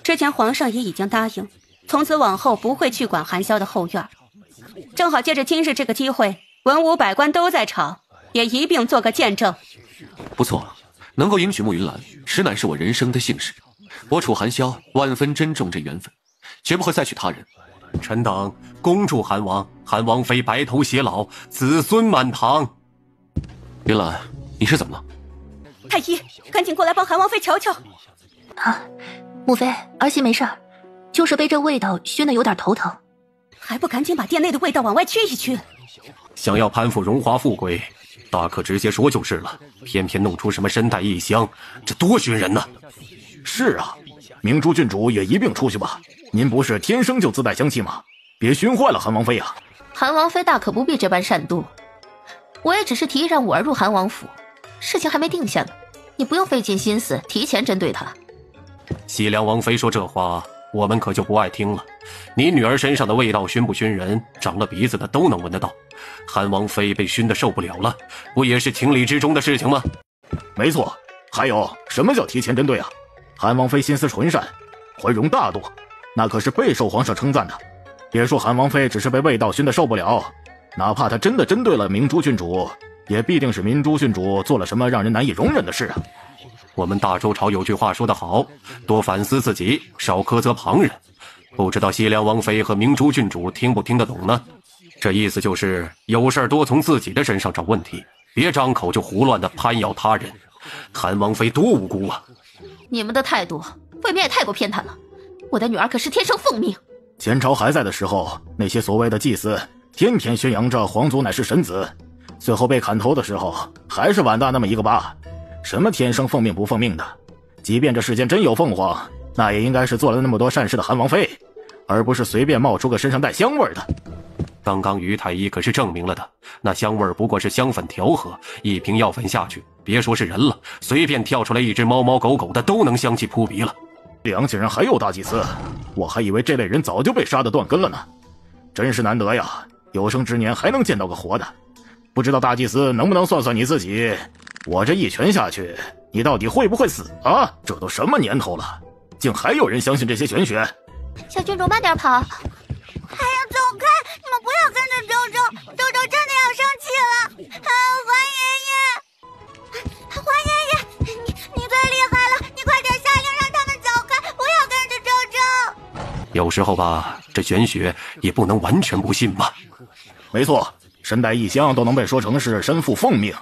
之前皇上也已经答应，从此往后不会去管韩萧的后院。正好借着今日这个机会，文武百官都在场，也一并做个见证。不错，能够迎娶慕云兰，实乃是我人生的幸事。我楚韩萧万分珍重这缘分，绝不会再娶他人。臣等恭祝韩王、韩王妃白头偕老，子孙满堂。云兰，你是怎么了？太医，赶紧过来帮韩王妃瞧瞧。啊，母妃，儿媳没事儿，就是被这味道熏得有点头疼。还不赶紧把殿内的味道往外驱一驱？想要攀附荣华富贵，大可直接说就是了，偏偏弄出什么身带异香，这多熏人呢！是啊，明珠郡主也一并出去吧。您不是天生就自带香气吗？别熏坏了韩王妃啊！韩王妃大可不必这般善妒，我也只是提议让五儿入韩王府，事情还没定下呢，你不用费尽心思提前针对他。西凉王妃说这话，我们可就不爱听了。你女儿身上的味道熏不熏人，长了鼻子的都能闻得到。韩王妃被熏得受不了了，不也是情理之中的事情吗？没错，还有什么叫提前针对啊？韩王妃心思纯善，宽容大度，那可是备受皇上称赞的。别说韩王妃只是被味道熏得受不了，哪怕她真的针对了明珠郡主，也必定是明珠郡主做了什么让人难以容忍的事啊。我们大周朝有句话说得好，多反思自己，少苛责旁人。不知道西凉王妃和明珠郡主听不听得懂呢？这意思就是有事多从自己的身上找问题，别张口就胡乱的攀咬他人。韩王妃多无辜啊！你们的态度未免也太过偏袒了，我的女儿可是天生凤命。前朝还在的时候，那些所谓的祭司天天宣扬着皇族乃是神子，最后被砍头的时候还是碗大那么一个疤。什么天生凤命不凤命的，即便这世间真有凤凰，那也应该是做了那么多善事的韩王妃，而不是随便冒出个身上带香味的。刚刚于太医可是证明了的，那香味不过是香粉调和，一瓶药粉下去，别说是人了，随便跳出来一只猫猫狗狗的都能香气扑鼻了。梁竟然还有大祭司，我还以为这类人早就被杀得断根了呢。真是难得呀，有生之年还能见到个活的。不知道大祭司能不能算算你自己，我这一拳下去，你到底会不会死啊？这都什么年头了，竟还有人相信这些玄学。小郡主慢点跑。哎呀，走开！你们不要跟着周周，周周真的要生气了。啊，黄爷爷，你最厉害了，你快点下令让他们走开，不要跟着周周。有时候吧，这玄学也不能完全不信吧。没错，身带异香都能被说成是身负凤命，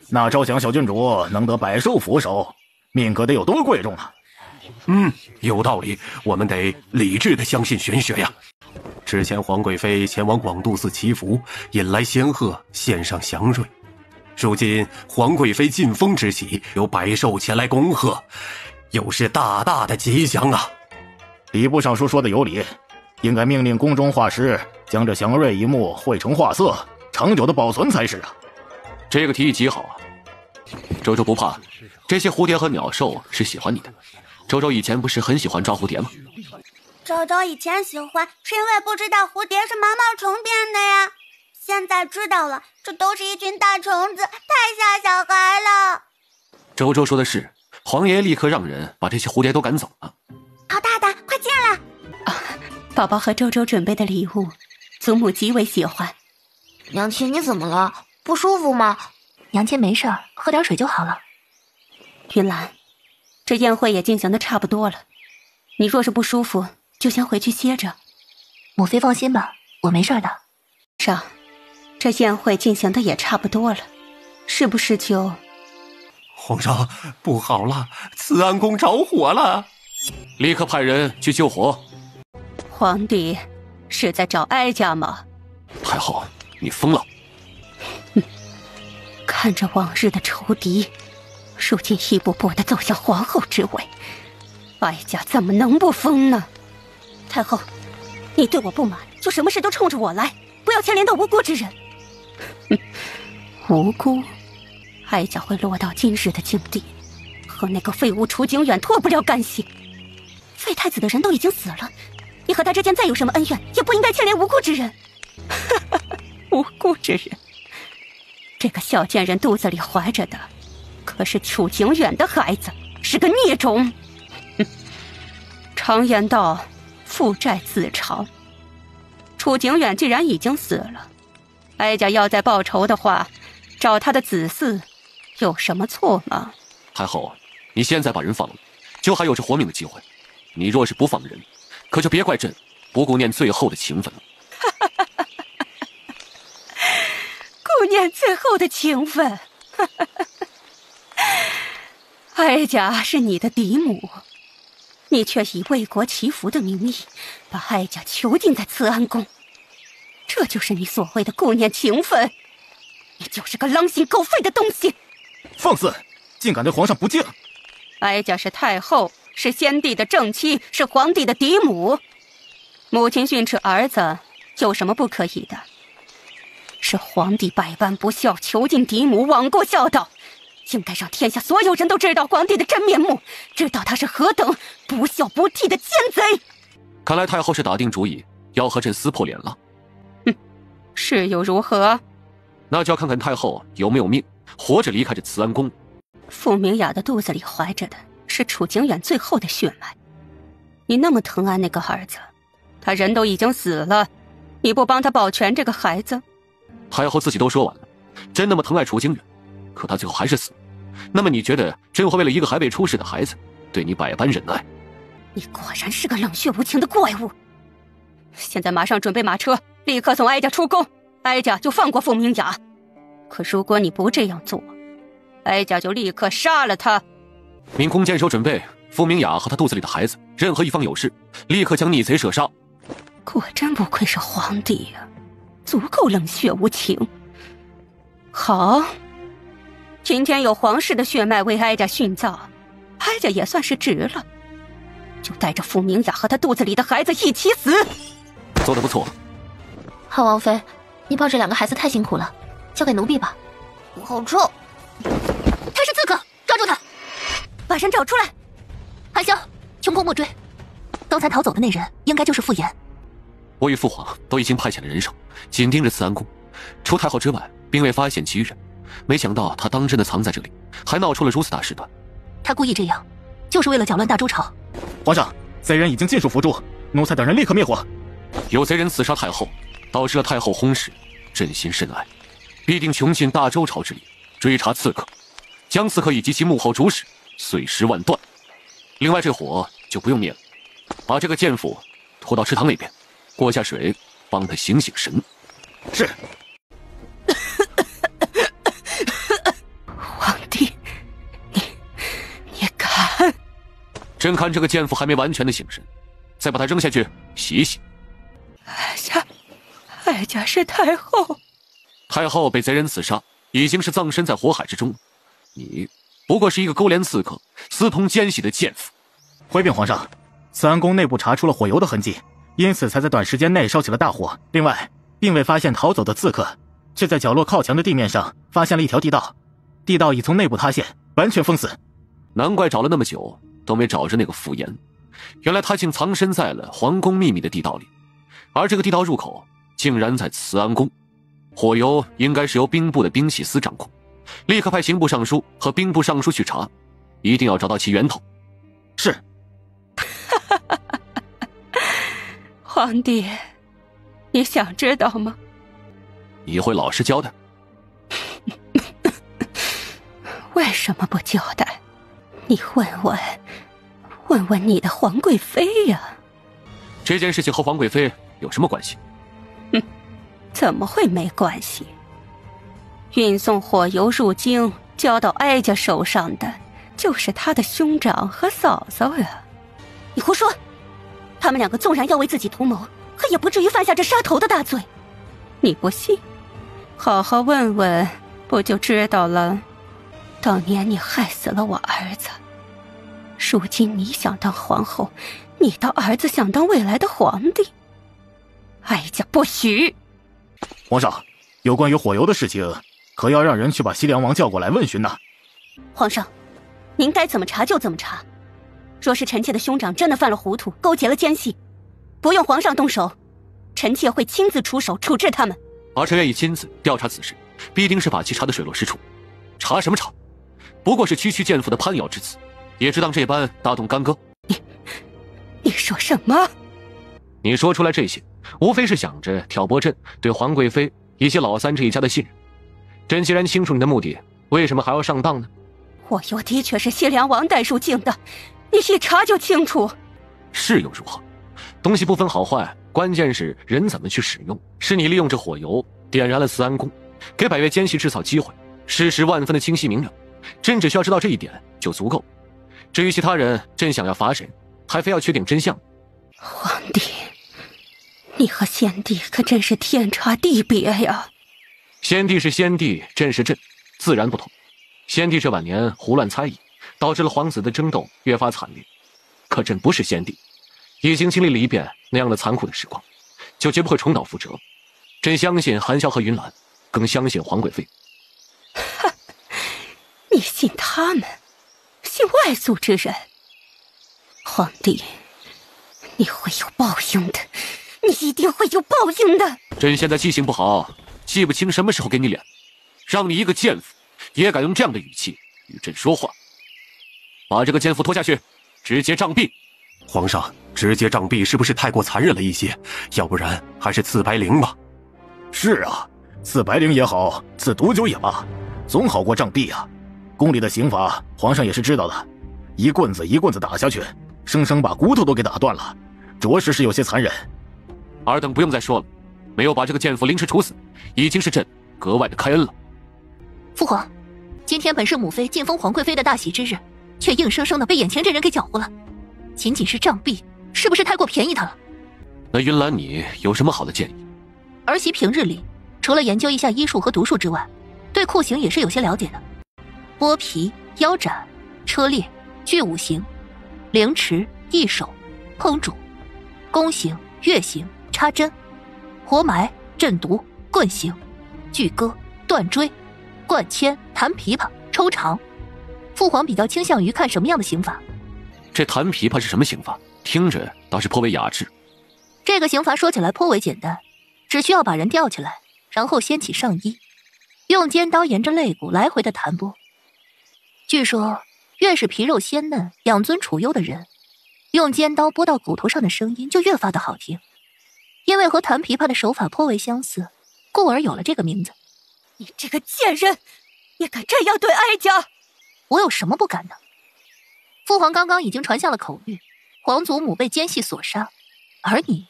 那招降小郡主能得百兽扶手，命可得有多贵重啊！有道理，我们得理智的相信玄学呀。之前皇贵妃前往广度寺祈福，引来仙鹤，献上祥瑞。如今皇贵妃晋封之喜，有百兽前来恭贺，又是大大的吉祥啊！礼部尚书说的有理，应该命令宫中画师将这祥瑞一幕绘成画色，长久的保存才是啊。这个提议极好啊！周周不怕，这些蝴蝶和鸟兽是喜欢你的。周周以前不是很喜欢抓蝴蝶吗？周周以前喜欢是因为不知道蝴蝶是毛毛虫变的呀，现在知道了，这都是一群大虫子，太吓小孩了。周周说的是，皇爷立刻让人把这些蝴蝶都赶走了。老大大，快进来！宝宝和周周准备的礼物，祖母极为喜欢。娘亲，你怎么了？不舒服吗？娘亲没事儿，喝点水就好了。云兰，这宴会也进行的差不多了，你若是不舒服，就先回去歇着。母妃放心吧，我没事的。上，这宴会进行的也差不多了，是不是就……皇上，不好了，慈安宫着火了！立刻派人去救火。皇帝是在找哀家吗？太后，你疯了！看着往日的仇敌，如今一步步的走向皇后之位，哀家怎么能不疯呢？太后，你对我不满，就什么事都冲着我来，不要牵连到无辜之人。无辜，哀家会落到今日的境地，和那个废物楚景远脱不了干系。废太子的人都已经死了，你和他之间再有什么恩怨，也不应该牵连无辜之人。无辜之人？这个小贱人肚子里怀着的，可是楚景远的孩子，是个孽种。常言道，父债子偿。楚景远既然已经死了，哀家要再报仇的话，找他的子嗣，有什么错吗？太后，你现在把人放了，就还有这活命的机会。你若是不放人，可就别怪朕不顾念最后的情分了。顾念最后的情分？哀家是你的嫡母，你却以为国祈福的名义，把哀家囚禁在慈安宫，这就是你所谓的顾念情分？你就是个狼心狗肺的东西！放肆！竟敢对皇上不敬！哀家是太后，是先帝的正妻，是皇帝的嫡母。母亲训斥儿子，有什么不可以的？是皇帝百般不孝，囚禁嫡母，罔顾孝道，应该让天下所有人都知道皇帝的真面目，知道他是何等不孝不悌的奸贼。看来太后是打定主意要和朕撕破脸了。是又如何？那就要看看太后有没有命活着离开这慈安宫。傅明雅的肚子里怀着的是楚景远最后的血脉，你那么疼爱那个儿子，他人都已经死了，你不帮他保全这个孩子？太后自己都说完了，朕那么疼爱楚景远，可他最后还是死了。那么你觉得朕会为了一个还未出世的孩子，对你百般忍耐？你果然是个冷血无情的怪物！现在马上准备马车，立刻送哀家出宫，哀家就放过傅明雅。可如果你不这样做，哀家就立刻杀了他。明空坚守准备，傅明雅和他肚子里的孩子，任何一方有事，立刻将逆贼射杀。果真不愧是皇帝呀，足够冷血无情。好，今天有皇室的血脉为哀家殉葬，哀家也算是值了。就带着傅明雅和他肚子里的孩子一起死。做得不错。汉王妃，你抱这两个孩子太辛苦了，交给奴婢吧。好臭！他是刺客，抓住他！把人找出来！韩萧，穷寇莫追。刚才逃走的那人应该就是傅岩。我与父皇都已经派遣了人手，紧盯着慈安宫，除太后之外，并未发现其余人。没想到他当真的藏在这里，还闹出了如此大事端。他故意这样，就是为了搅乱大周朝。皇上，贼人已经尽数伏诛，奴才等人立刻灭火。有贼人刺杀太后，导致了太后薨逝，朕心甚哀，必定穷尽大周朝之力，追查刺客，将刺客以及其幕后主使碎尸万段。另外这火就不用灭了，把这个奸妇拖到池塘那边，过下水，帮他醒醒神。是。皇帝，你敢？朕看这个奸妇还没完全的醒神，再把她扔下去洗一洗。哀家是太后。太后被贼人刺杀，已经是葬身在火海之中。你不过是一个勾连刺客、私通奸细的奸妇。回禀皇上，慈安宫内部查出了火油的痕迹，因此才在短时间内烧起了大火。另外，并未发现逃走的刺客，却在角落靠墙的地面上发现了一条地道，地道已从内部塌陷，完全封死。难怪找了那么久都没找着那个傅岩，原来他竟藏身在了皇宫秘密的地道里，而这个地道入口竟然在慈安宫。火油应该是由兵部的兵器司掌控，立刻派刑部尚书和兵部尚书去查，一定要找到其源头。是。皇帝，你想知道吗？你会老实交代？为什么不交代？你问问你的皇贵妃呀。这件事情和皇贵妃有什么关系？怎么会没关系？运送火油入京交到哀家手上的，就是他的兄长和嫂嫂呀。你胡说！他们两个纵然要为自己图谋，可也不至于犯下这杀头的大罪。你不信？好好问问，不就知道了？当年你害死了我儿子，如今你想当皇后，你的儿子想当未来的皇帝，哀家不许！皇上，有关于火油的事情，可要让人去把西凉王叫过来问询呢？皇上，您该怎么查就怎么查。若是臣妾的兄长真的犯了糊涂，勾结了奸细，不用皇上动手，臣妾会亲自出手处置他们。儿臣愿意亲自调查此事，必定是把其查得水落石出。查什么查？不过是区区贱妇的攀咬之词，也只当这般大动干戈。你说什么？你说出来这些，无非是想着挑拨朕对皇贵妃以及老三这一家的信任。朕既然清楚你的目的，为什么还要上当呢？火油的确是西凉王带入境的，你一查就清楚。是又如何？东西不分好坏，关键是人怎么去使用。是你利用这火油点燃了慈安宫，给百越奸细制造机会，事实万分的清晰明了。朕只需要知道这一点就足够。至于其他人，朕想要罚谁，还非要确定真相。皇帝，你和先帝可真是天差地别呀！先帝是先帝，朕是朕，自然不同。先帝这晚年胡乱猜疑，导致了皇子的争斗越发惨烈。可朕不是先帝，已经经历了一遍那样的残酷的时光，就绝不会重蹈覆辙。朕相信韩萧和云岚，更相信皇贵妃。你信他们，信外族之人？皇帝，你会有报应的，你一定会有报应的。朕现在记性不好，记不清什么时候给你脸，让你一个奸妇也敢用这样的语气与朕说话。把这个奸妇拖下去，直接杖毙。皇上，直接杖毙是不是太过残忍了一些？要不然还是赐白绫吧。是啊，赐白绫也好，赐毒酒也罢，总好过杖毙啊。宫里的刑罚，皇上也是知道的，一棍子一棍子打下去，生生把骨头都给打断了，着实是有些残忍。尔等不用再说了，没有把这个奸妇凌迟处死，已经是朕格外的开恩了。父皇，今天本是母妃晋封皇贵妃的大喜之日，却硬生生的被眼前这人给搅和了。仅仅是杖毙，是不是太过便宜他了？那云岚，你有什么好的建议？儿媳平日里除了研究一下医术和毒术之外，对酷刑也是有些了解的。剥皮、腰斩、车裂、锯五刑、凌迟、易手、烹煮、宫刑、月刑、插针、活埋、镇毒、棍刑、锯割、断椎、灌铅、弹琵琶、抽肠。父皇比较倾向于看什么样的刑罚？这弹琵琶是什么刑罚？听着倒是颇为雅致。这个刑罚说起来颇为简单，只需要把人吊起来，然后掀起上衣，用尖刀沿着肋骨来回的弹拨。据说越是皮肉鲜嫩、养尊处优的人，用尖刀拨到骨头上的声音就越发的好听，因为和弹琵琶的手法颇为相似，故而有了这个名字。你这个贱人，也敢这样对哀家？我有什么不敢的？父皇刚刚已经传下了口谕，皇祖母被奸细所杀，而你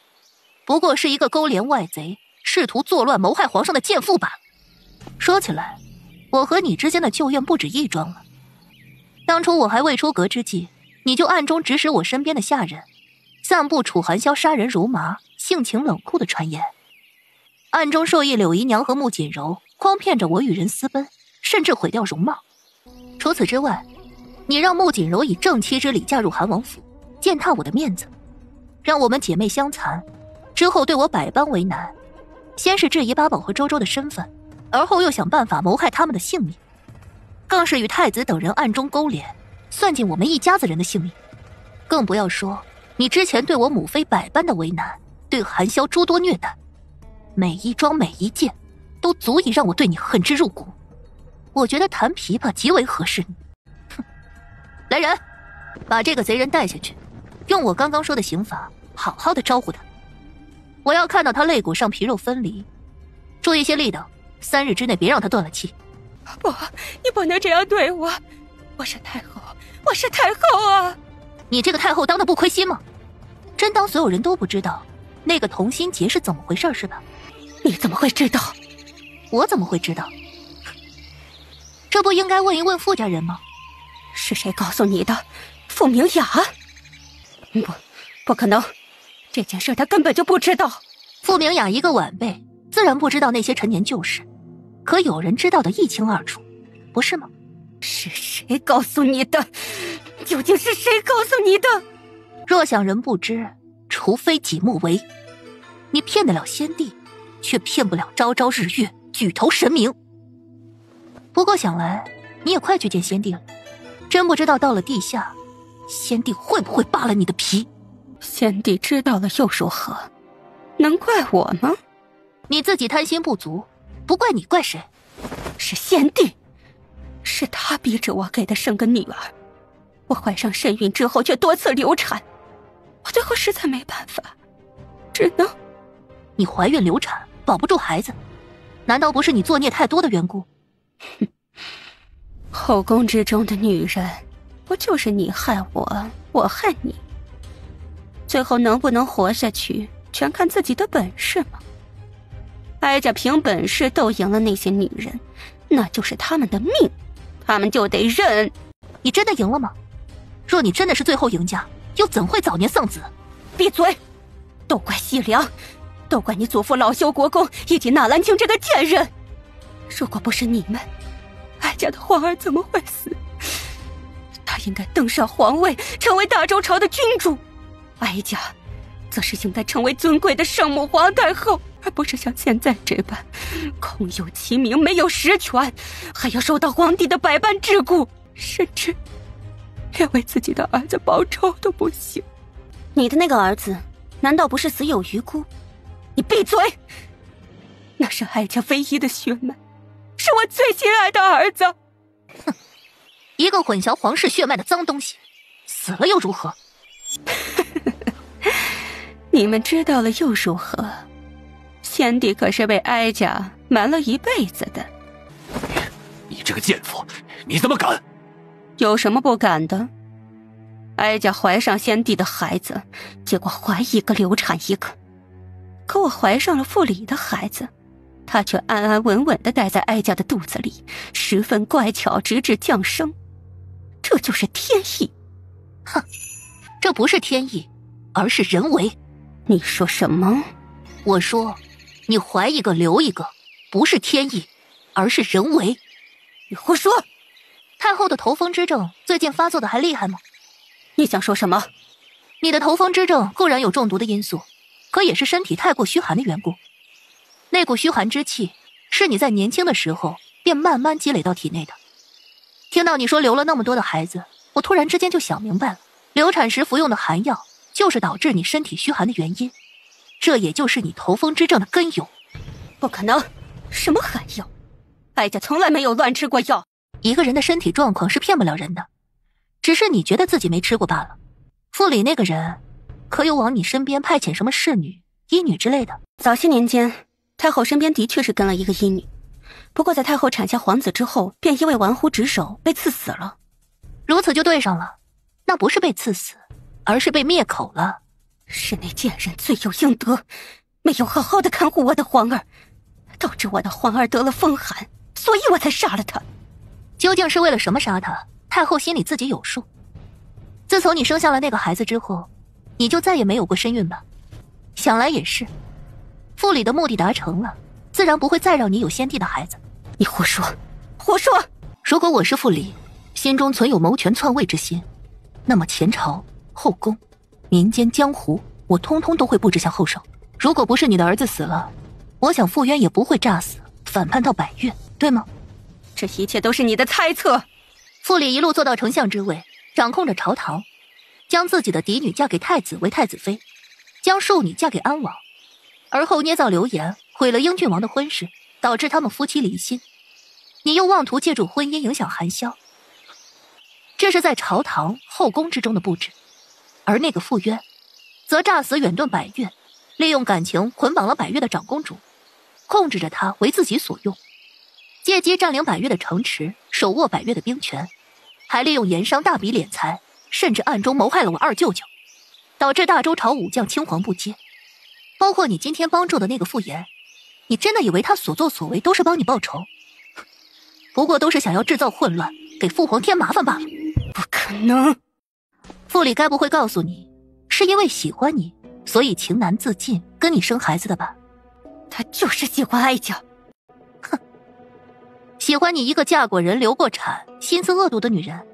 不过是一个勾连外贼、试图作乱谋害皇上的贱妇罢了。说起来，我和你之间的旧怨不止一桩了。当初我还未出阁之际，你就暗中指使我身边的下人，散布楚寒萧杀人如麻、性情冷酷的传言，暗中授意柳姨娘和穆锦柔诓骗着我与人私奔，甚至毁掉容貌。除此之外，你让穆锦柔以正妻之礼嫁入韩王府，践踏我的面子，让我们姐妹相残，之后对我百般为难，先是质疑八宝和周周的身份，而后又想办法谋害他们的性命，更是与太子等人暗中勾连，算计我们一家子人的性命。更不要说你之前对我母妃百般的为难，对韩萧诸多虐待，每一桩每一件都足以让我对你恨之入骨。我觉得弹琵琶极为合适你。哼，来人，把这个贼人带下去，用我刚刚说的刑法好好的招呼他。我要看到他肋骨上皮肉分离，注意些力道，3日之内别让他断了气。不，你不能这样对我，我是太后，我是太后啊！你这个太后当的不亏心吗？真当所有人都不知道那个同心结是怎么回事是吧？你怎么会知道？我怎么会知道？这不应该问一问傅家人吗？是谁告诉你的？傅明雅？不可能，这件事他根本就不知道。傅明雅一个晚辈，自然不知道那些陈年旧事，可有人知道的一清二楚，不是吗？是谁告诉你的？究竟是谁告诉你的？若想人不知，除非己莫为。你骗得了先帝，却骗不了朝朝日月、举头神明。不过想来，你也快去见先帝了。真不知道到了地下，先帝会不会扒了你的皮？先帝知道了又如何？能怪我吗？你自己贪心不足，不怪你，怪谁？是先帝，是他逼着我给他生个女儿。我怀上身孕之后却多次流产，我最后实在没办法，只能……你怀孕流产，保不住孩子，难道不是你作孽太多的缘故？哼，后宫之中的女人，不就是你害我，我害你？最后能不能活下去，全看自己的本事吗？哀家凭本事斗赢了那些女人，那就是他们的命，他们就得认。你真的赢了吗？若你真的是最后赢家，又怎会早年丧子？闭嘴！都怪西凉，都怪你祖父老修国公以及纳兰卿这个贱人。如果不是你们，哀家的皇儿怎么会死？他应该登上皇位，成为大周朝的君主。哀家则是应该成为尊贵的圣母皇太后，而不是像现在这般空有其名，没有实权，还要受到皇帝的百般桎梏，甚至连为自己的儿子报仇都不行。你的那个儿子难道不是死有余辜？你闭嘴！那是哀家唯一的血脉，是我最心爱的儿子。哼，一个混淆皇室血脉的脏东西，死了又如何？你们知道了又如何？先帝可是被哀家瞒了一辈子的。你这个贱妇，你怎么敢？有什么不敢的？哀家怀上先帝的孩子，结果怀一个流产一个。可我怀上了傅里的孩子，他却安安稳稳地待在哀家的肚子里，十分乖巧，直至降生。这就是天意。哼，这不是天意，而是人为。你说什么？我说，你怀一个留一个，不是天意，而是人为。你胡说！太后的头风之症最近发作的还厉害吗？你想说什么？你的头风之症固然有中毒的因素，可也是身体太过虚寒的缘故。那股虚寒之气，是你在年轻的时候便慢慢积累到体内的。听到你说留了那么多的孩子，我突然之间就想明白了，流产时服用的寒药就是导致你身体虚寒的原因，这也就是你头风之症的根由。不可能，什么寒药？哀家从来没有乱吃过药。一个人的身体状况是骗不了人的，只是你觉得自己没吃过罢了。傅里那个人可有往你身边派遣什么侍女、医女之类的？早些年间，太后身边的确是跟了一个医女，不过在太后产下皇子之后，便因为玩忽职守被赐死了。如此就对上了，那不是被赐死，而是被灭口了。是那贱人罪有应得，没有好好的看护我的皇儿，导致我的皇儿得了风寒，所以我才杀了他。究竟是为了什么杀他？太后心里自己有数。自从你生下了那个孩子之后，你就再也没有过身孕吧？想来也是，傅里的目的达成了，自然不会再让你有先帝的孩子。你胡说，胡说！如果我是傅里，心中存有谋权篡位之心，那么前朝、后宫、民间江湖，我通通都会布置下后手。如果不是你的儿子死了，我想傅渊也不会诈死，反叛到百越，对吗？这一切都是你的猜测。傅里一路做到丞相之位，掌控着朝堂，将自己的嫡女嫁给太子为太子妃，将庶女嫁给安王，而后捏造流言，毁了英郡王的婚事，导致他们夫妻离心。你又妄图借助婚姻影响韩萧，这是在朝堂后宫之中的布置。而那个傅渊，则诈死远遁百越，利用感情捆绑了百越的长公主，控制着她为自己所用，借机占领百越的城池，手握百越的兵权，还利用盐商大笔敛财，甚至暗中谋害了我二舅舅，导致大周朝武将青黄不接。包括你今天帮助的那个傅炎，你真的以为他所作所为都是帮你报仇？不过都是想要制造混乱，给父皇添麻烦罢了。不可能！傅里该不会告诉你，是因为喜欢你，所以情难自禁，跟你生孩子的吧？他就是喜欢哀家。哼，喜欢你一个嫁过人、流过产、心思恶毒的女人，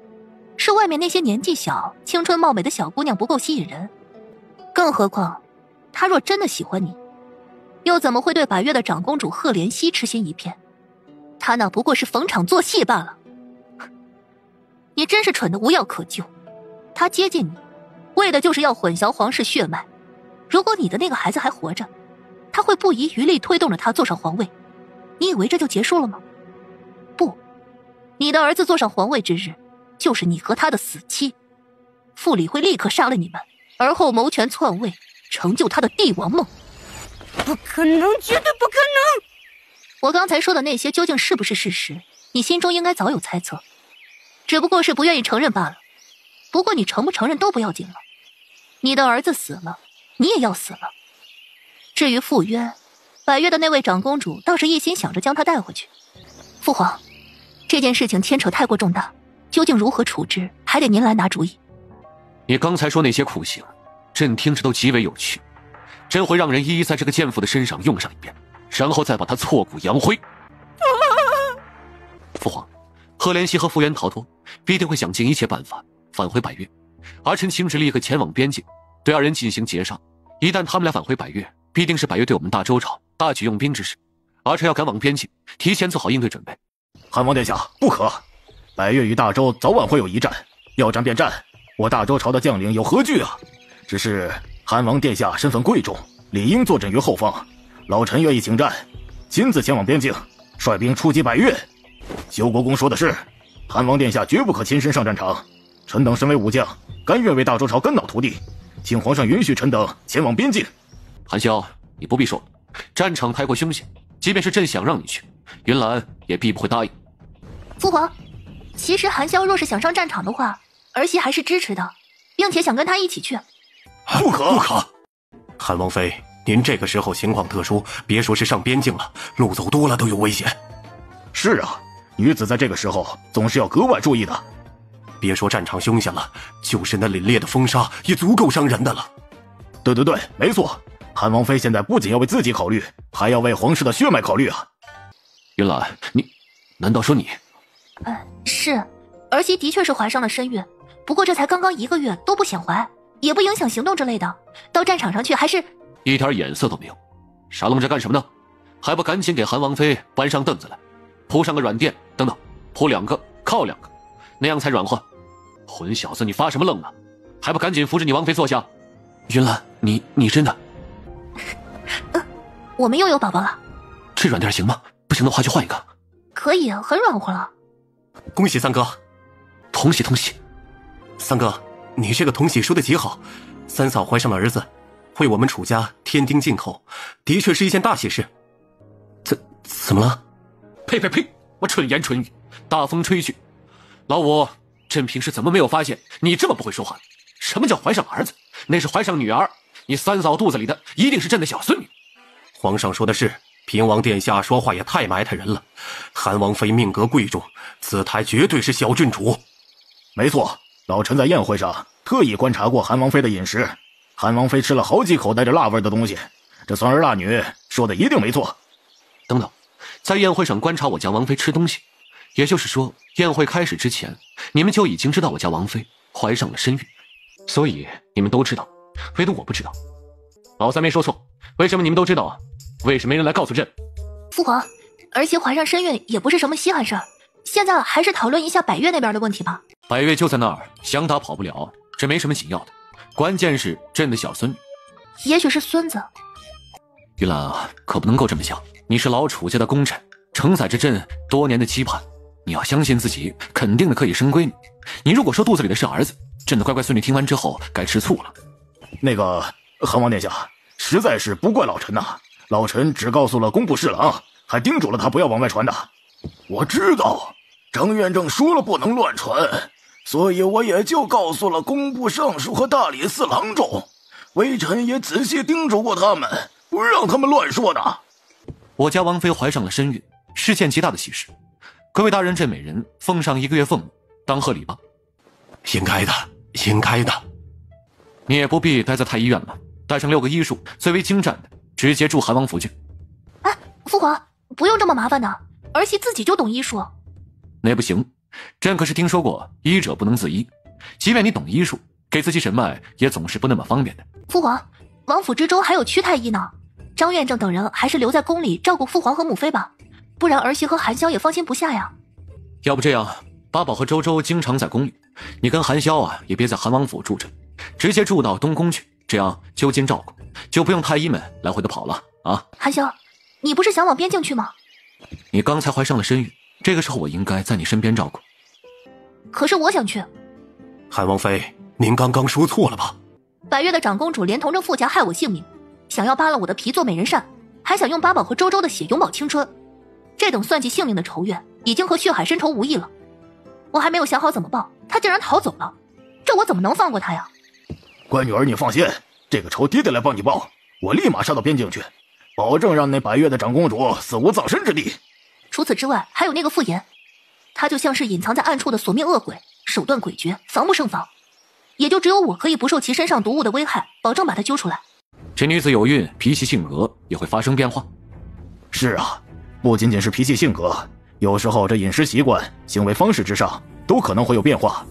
是外面那些年纪小、青春貌美的小姑娘不够吸引人。更何况，他若真的喜欢你，又怎么会对百越的长公主赫连熙痴心一片？他那不过是逢场作戏罢了。你真是蠢得无药可救。他接近你，为的就是要混淆皇室血脉。如果你的那个孩子还活着，他会不遗余力推动着他坐上皇位。你以为这就结束了吗？不，你的儿子坐上皇位之日，就是你和他的死期。傅里会立刻杀了你们，而后谋权篡位，成就他的帝王梦。不可能，绝对不可能！我刚才说的那些究竟是不是事实，你心中应该早有猜测，只不过是不愿意承认罢了。不过你承不承认都不要紧了，你的儿子死了，你也要死了。至于傅渊，百越的那位长公主倒是一心想着将他带回去。父皇，这件事情牵扯太过重大，究竟如何处置，还得您来拿主意。你刚才说那些酷刑，朕听着都极为有趣。朕会让人一一在这个贱妇的身上用上一遍，然后再把她挫骨扬灰。父皇，赫连熙和傅渊逃脱，必定会想尽一切办法返回百越，儿臣请旨立刻前往边境，对二人进行截杀。一旦他们俩返回百越，必定是百越对我们大周朝大举用兵之时，儿臣要赶往边境，提前做好应对准备。汉王殿下，不可！百越与大周早晚会有一战，要战便战，我大周朝的将领有何惧啊？只是汉王殿下身份贵重，理应坐镇于后方，老臣愿意请战，亲自前往边境，率兵出击百越。修国公说的是，汉王殿下绝不可亲身上战场，臣等身为武将，甘愿为大周朝肝脑涂地，请皇上允许臣等前往边境。韩萧，你不必说了，战场太过凶险，即便是朕想让你去，云岚也必不会答应。父皇，其实韩萧若是想上战场的话，儿媳还是支持的，并且想跟他一起去。不可，不可！韩王妃，您这个时候情况特殊，别说是上边境了，路走多了都有危险。是啊，女子在这个时候总是要格外注意的。别说战场凶险了，就是那凛冽的风沙也足够伤人的了。对，没错。韩王妃现在不仅要为自己考虑，还要为皇室的血脉考虑啊。云岚，你难道说你？是，儿媳的确是怀上了身孕，不过这才刚刚1个月，都不显怀，也不影响行动之类的。到战场上去还是一点眼色都没有，傻愣着干什么呢？还不赶紧给韩王妃搬上凳子来，铺上个软垫，等等，铺2个，靠2个，那样才软和。混小子，你发什么愣呢？还不赶紧扶着你王妃坐下？云岚，你真的？我们又有宝宝了。这软垫行吗？不行的话就换一个。可以，很软和了。恭喜三哥！同喜！三哥，你这个同喜说的极好，三嫂怀上了儿子，为我们楚家添丁进口，的确是一件大喜事。怎么了？呸！我蠢言蠢语，大风吹去。老五，朕平时怎么没有发现你这么不会说话？什么叫怀上儿子？那是怀上女儿，你三嫂肚子里的一定是朕的小孙女。皇上说的是，平王殿下说话也太埋汰人了。韩王妃命格贵重，此胎绝对是小郡主。没错，老臣在宴会上特意观察过韩王妃的饮食，韩王妃吃了好几口带着辣味的东西，这酸儿辣女说的一定没错。等等，在宴会上观察我家王妃吃东西，也就是说宴会开始之前，你们就已经知道我家王妃怀上了身孕，所以你们都知道，唯独我不知道。老三没说错，为什么你们都知道啊？为什么没人来告诉朕？父皇，儿媳怀上身孕也不是什么稀罕事儿，现在还是讨论一下百越那边的问题吧。百越就在那儿，想打跑不了，这没什么紧要的，关键是朕的小孙女。也许是孙子。玉兰啊，可不能够这么想，你是老楚家的功臣，承载着朕多年的期盼，你要相信自己肯定的可以生闺女。你如果说肚子里的是儿子，朕的乖乖孙女听完之后该吃醋了。那个韩王殿下，实在是不怪老臣呐，老臣只告诉了工部侍郎，还叮嘱了他不要往外传的。我知道张院正说了不能乱传，所以我也就告诉了工部尚书和大理寺郎中，微臣也仔细叮嘱过他们，不让他们乱说的。我家王妃怀上了身孕，是件极大的喜事，各位大人，朕每人奉上1个月俸禄当贺礼吧。应该的，应该的。你也不必待在太医院了，带上6个医术最为精湛的，直接住韩王府去。父皇不用这么麻烦的，儿媳自己就懂医术。那不行，朕可是听说过医者不能自医，即便你懂医术，给自己诊脉也总是不那么方便的。父皇，王府之中还有屈太医呢，张院正等人还是留在宫里照顾父皇和母妃吧，不然儿媳和韩萧也放心不下呀。要不这样，八宝和周周经常在宫里，你跟韩萧啊也别在韩王府住着，直接住到东宫去，这样就近照顾，就不用太医们来回的跑了啊。韩萧，你不是想往边境去吗？你刚才怀上了身孕，这个时候我应该在你身边照顾。可是我想去。韩王妃，您刚刚说错了吧？百越的长公主连同着富家害我性命，想要扒了我的皮做美人扇，还想用八宝和周周的血永葆青春，这等算计性命的仇怨已经和血海深仇无异了。我还没有想好怎么报，他竟然逃走了，这我怎么能放过他呀？乖女儿，你放心，这个仇爹爹来帮你报，我立马杀到边境去，保证让那百越的长公主死无葬身之地。除此之外，还有那个傅言，他就像是隐藏在暗处的索命恶鬼，手段诡谲，防不胜防。也就只有我可以不受其身上毒物的危害，保证把他揪出来。这女子有孕，脾气性格也会发生变化。是啊，不仅仅是脾气性格，有时候这饮食习惯、行为方式之上都可能会有变化。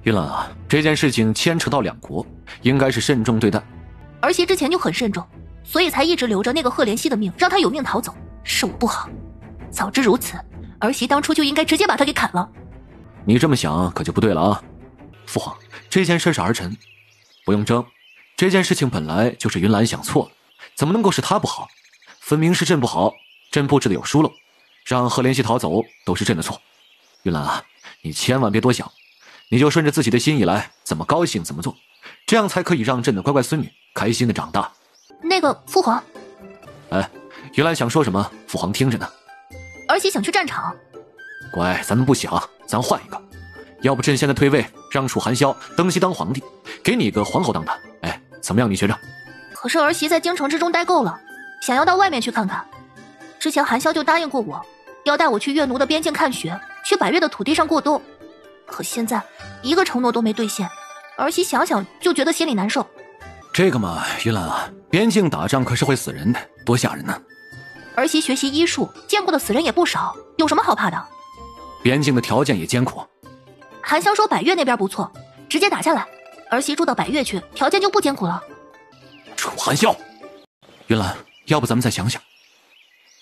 云兰啊，这件事情牵扯到两国，应该是慎重对待。儿媳之前就很慎重，所以才一直留着那个贺连熙的命，让他有命逃走。是我不好，早知如此，儿媳当初就应该直接把他给砍了。你这么想可就不对了啊！父皇，这件事是儿臣，不用争。这件事情本来就是云兰想错了，怎么能够是他不好？分明是朕不好，朕布置的有疏漏，让贺连熙逃走都是朕的错。云兰啊，你千万别多想，你就顺着自己的心意来，怎么高兴怎么做，这样才可以让朕的乖乖孙女开心的长大。那个父皇，哎，云兰想说什么？父皇听着呢。儿媳想去战场。乖，咱们不想，咱换一个。要不朕现在退位，让楚含萧登基当皇帝，给你一个皇后当的。哎，怎么样，女学长？可是儿媳在京城之中待够了，想要到外面去看看。之前含萧就答应过我，要带我去越奴的边境看雪，去百越的土地上过冬。可现在一个承诺都没兑现，儿媳想想就觉得心里难受。这个嘛，云兰啊，边境打仗可是会死人的，多吓人呢。儿媳学习医术，见过的死人也不少，有什么好怕的？边境的条件也艰苦。韩萧说百越那边不错，直接打下来，儿媳住到百越去，条件就不艰苦了。楚含萧，云兰，要不咱们再想想？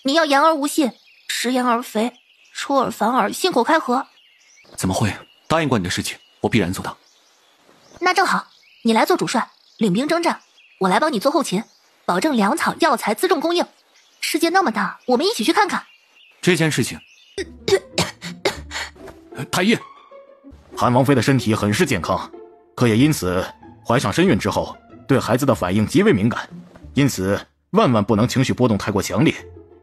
你要言而无信，食言而肥，出尔反尔，信口开河。怎么会？答应过你的事情，我必然做到。那正好，你来做主帅，领兵征战，我来帮你做后勤，保证粮草、药材、辎重供应。世界那么大，我们一起去看看。这件事情，太医，韩王妃的身体很是健康，可也因此怀上身孕之后，对孩子的反应极为敏感，因此万万不能情绪波动太过强烈，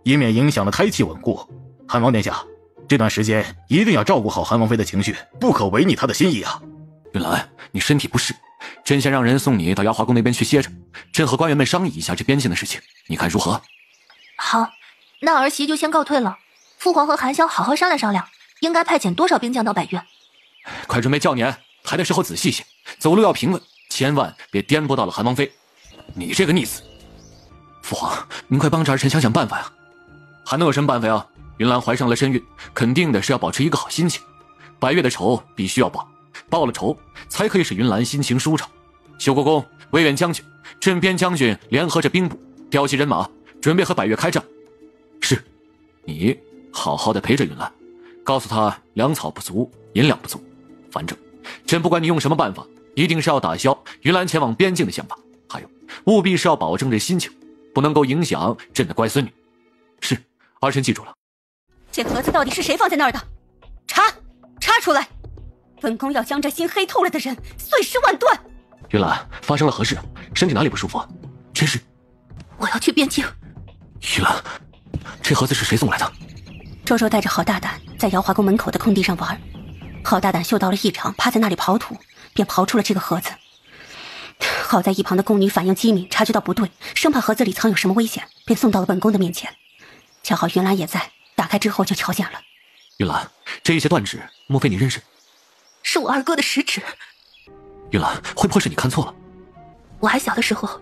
以免影响了胎气稳固。韩王殿下，这段时间一定要照顾好韩王妃的情绪，不可违逆她的心意啊。云兰，你身体不适，朕先让人送你到瑶华宫那边去歇着，朕和官员们商议一下这边境的事情，你看如何？好，那儿媳就先告退了。父皇和韩萧好好商量商量，应该派遣多少兵将到百越。快准备教撵，抬的时候仔细些，走路要平稳，千万别颠簸到了韩王妃。你这个逆子！父皇，您快帮着儿臣想想办法呀！还能有什么办法呀？云兰怀上了身孕，肯定的是要保持一个好心情。百越的仇必须要报，报了仇才可以使云兰心情舒畅。修国公、魏远将军、镇边将军联合着兵部，调集人马，准备和百越开战。是，你好好的陪着云兰，告诉她粮草不足，银两不足。反正朕不管你用什么办法，一定是要打消云兰前往边境的想法。还有，务必是要保证这心情，不能够影响朕的乖孙女。是，儿臣记住了。这盒子到底是谁放在那儿的？查出来！本宫要将这心黑透了的人碎尸万段。云兰，发生了何事？身体哪里不舒服？真是……我要去边境。云兰，这盒子是谁送来的？周周带着郝大胆在瑶华宫门口的空地上玩，郝大胆嗅到了异常，趴在那里刨土，便刨出了这个盒子。好在一旁的宫女反应机敏，察觉到不对，生怕盒子里藏有什么危险，便送到了本宫的面前。恰好云兰也在，打开之后就瞧见了。云兰，这一些断指，莫非你认识？是我二哥的食指。云兰，会不会是你看错了？我还小的时候，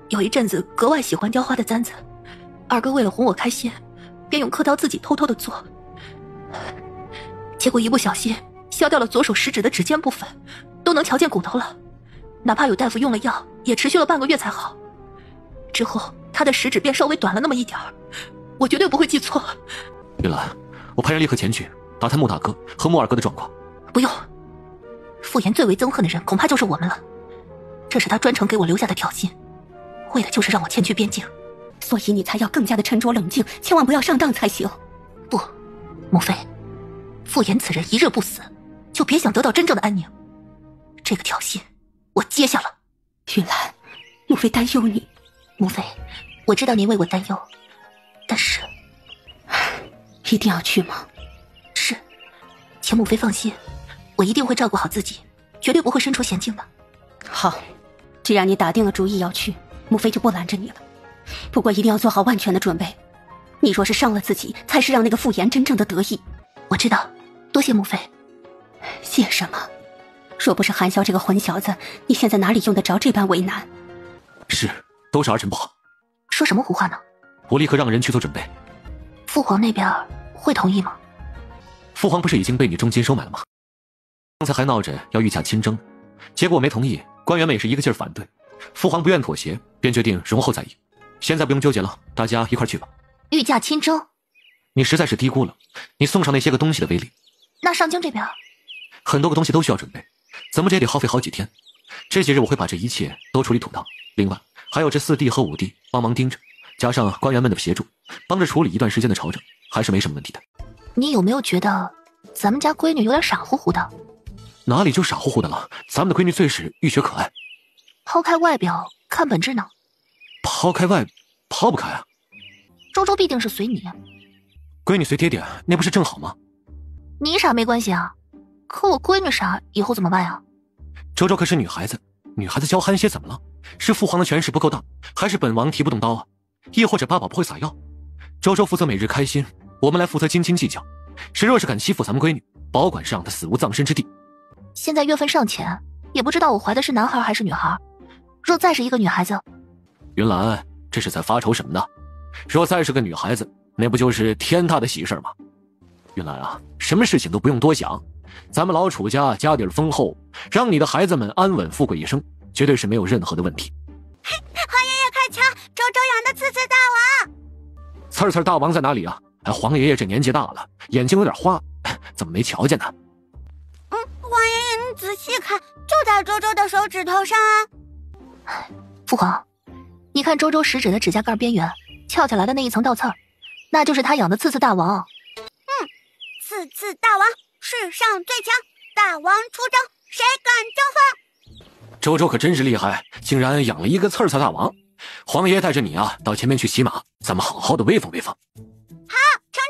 有一阵子格外喜欢雕花的簪子，二哥为了哄我开心，便用刻刀自己偷偷的做，结果一不小心削掉了左手食指的指尖部分，都能瞧见骨头了。哪怕有大夫用了药，也持续了半个月才好。之后他的食指便稍微短了那么一点儿，我绝对不会记错。云兰，我派人立刻前去打探穆大哥和穆二哥的状况，不用，傅炎最为憎恨的人恐怕就是我们了。这是他专程给我留下的挑衅，为的就是让我前去边境。所以你才要更加的沉着冷静，千万不要上当才行。不，母妃，傅炎此人一日不死，就别想得到真正的安宁。这个挑衅，我接下了。云兰，母妃担忧你。母妃，我知道您为我担忧，但是，一定要去吗？是，请母妃放心，我一定会照顾好自己，绝对不会身处险境的。好，既然你打定了主意要去，母妃就不拦着你了。不过一定要做好万全的准备，你若是伤了自己，才是让那个傅炎真正的得意。我知道，多谢母妃。谢什么？若不是韩萧这个混小子，你现在哪里用得着这般为难？是，都是儿臣不好。说什么胡话呢？我立刻让人去做准备。父皇那边会同意吗？父皇不是已经被你重金收买了吗？刚才还闹着要御驾亲征，结果我没同意，官员们也是一个劲儿反对。父皇不愿妥协，便决定容后再议。现在不用纠结了，大家一块去吧。御驾亲征？你实在是低估了你送上那些个东西的威力。那上京这边，很多个东西都需要准备，怎么着也得耗费好几天。这几日我会把这一切都处理妥当。另外还有这4弟和5弟帮忙盯着，加上官员们的协助，帮着处理一段时间的朝政，还是没什么问题的。你有没有觉得咱们家闺女有点傻乎乎的？哪里就傻乎乎的了？咱们的闺女最是玉雪可爱。抛开外表看本质呢？抛开外，抛不开啊。周周必定是随你。闺女随爹爹，那不是正好吗？你傻没关系啊，可我闺女傻，以后怎么办呀？周周可是女孩子，女孩子娇憨些怎么了？是父皇的权势不够大，还是本王提不动刀啊？亦或者八宝不会撒药？周周负责每日开心，我们来负责斤斤计较。谁若是敢欺负咱们闺女，保管是让她死无葬身之地。现在月份尚浅，也不知道我怀的是男孩还是女孩。若再是一个女孩子，云兰，这是在发愁什么呢？若再是个女孩子，那不就是天大的喜事吗？云兰啊，什么事情都不用多想，咱们老楚家家底丰厚，让你的孩子们安稳富贵一生，绝对是没有任何的问题。皇爷爷快瞧，周周养的刺刺大王！刺刺大王在哪里啊？皇爷爷这年纪大了，眼睛有点花，怎么没瞧见呢？皇爷爷你仔细看，就在周周的手指头上啊！父皇，你看周周食指的指甲盖边缘翘起来的那一层倒刺儿，那就是他养的刺刺大王。刺刺大王，世上最强，大王出征，谁敢征锋？周周可真是厉害，竟然养了一个刺刺大王。皇爷带着你啊，到前面去骑马，咱们好好的威风威风。好，成！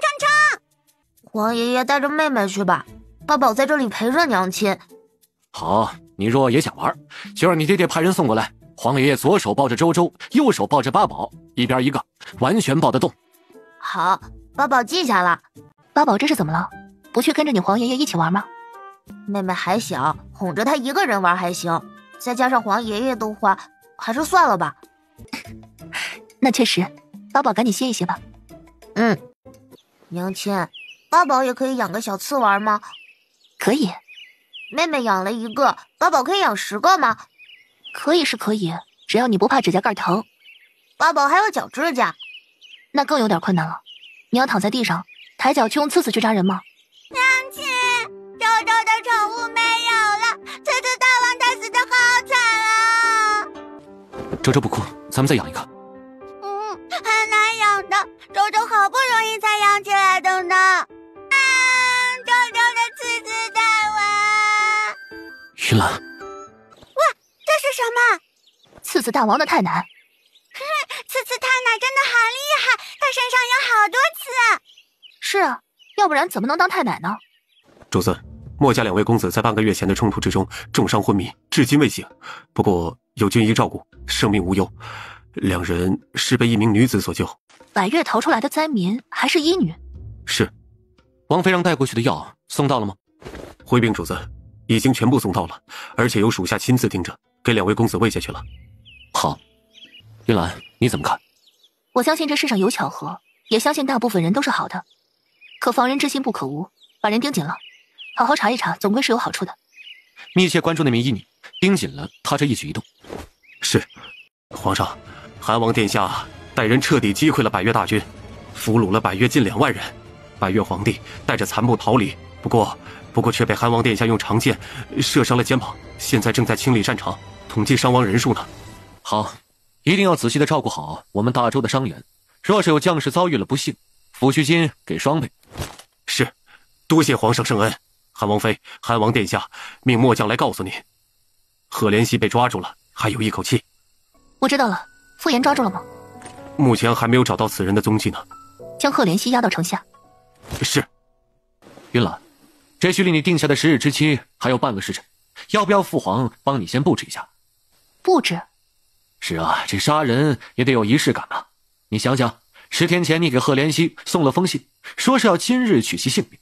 皇爷爷带着妹妹去吧，八宝在这里陪着娘亲。好，你若也想玩，就让你爹爹派人送过来。皇爷爷左手抱着周周，右手抱着八宝，一边一个，完全抱得动。好，八宝记下了。八宝这是怎么了？不去跟着你皇爷爷一起玩吗？妹妹还小，哄着她一个人玩还行，再加上皇爷爷的话，还是算了吧。那确实，八宝赶紧歇一歇吧。娘亲，八宝也可以养个小刺玩吗？可以。妹妹养了一个，八宝可以养10个吗？可以是可以，只要你不怕指甲盖疼。八宝还有脚指甲，那更有点困难了。你要躺在地上，抬脚去用刺刺去扎人吗？娘亲，周周的宠物没有了，刺刺大王他死得好惨啊！周周不哭，咱们再养一个。很难养的，周周好不容易才养起来的呢。周周的刺刺大王。云兰，哇，这是什么？刺刺大王的太奶。刺刺太奶真的好厉害，他身上有好多刺。是啊，要不然怎么能当太奶呢？主子，墨家2位公子在半个月前的冲突之中重伤昏迷，至今未醒。不过有军医照顾，生命无忧。2人是被一名女子所救。百越逃出来的灾民还是医女？是。王妃让带过去的药送到了吗？回禀主子，已经全部送到了，而且由属下亲自盯着，给2位公子喂下去了。好，云兰，你怎么看？我相信这世上有巧合，也相信大部分人都是好的。可防人之心不可无，把人盯紧了，好好查一查，总归是有好处的。密切关注那名医女，盯紧了她这一举一动。是。皇上，韩王殿下带人彻底击溃了百越大军，俘虏了百越近2万人。百越皇帝带着残部逃离，不过不过却被韩王殿下用长剑射伤了肩膀，现在正在清理战场，统计伤亡人数呢。好，一定要仔细的照顾好我们大周的伤员，若是有将士遭遇了不幸，抚恤金给双倍。是，多谢皇上圣恩。韩王妃，韩王殿下命末将来告诉您，贺连熙被抓住了，还有一口气。我知道了，傅岩抓住了吗？目前还没有找到此人的踪迹呢。将贺连熙押到城下。是。云兰，这距离你定下的10日之期还有半个时辰，要不要父皇帮你先布置一下？布置？是啊，这杀人也得有仪式感啊。你想想，10天前你给贺连熙送了封信，说是要今日取其性命，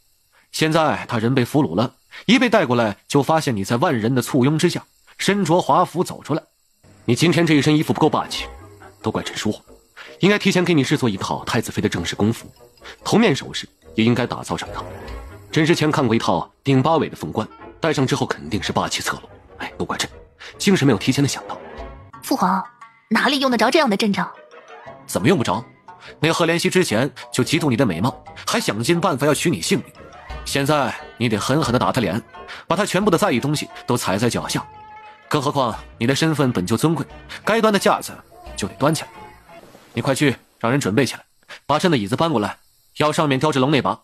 现在他人被俘虏了，一被带过来就发现你在万人的簇拥之下身着华服走出来。你今天这一身衣服不够霸气，都怪陈叔，应该提前给你制作一套太子妃的正式宫服，头面首饰也应该打造上套。朕之前看过一套顶8尾的凤冠，戴上之后肯定是霸气侧漏。哎，都怪朕，竟是没有提前的想到。父皇哪里用得着这样的阵仗？怎么用不着？那贺连熙之前就嫉妒你的美貌，还想尽办法要取你性命。现在你得狠狠地打他脸，把他全部的在意东西都踩在脚下。更何况你的身份本就尊贵，该端的架子就得端起来。你快去让人准备起来，把朕的椅子搬过来，要上面雕着龙内拔。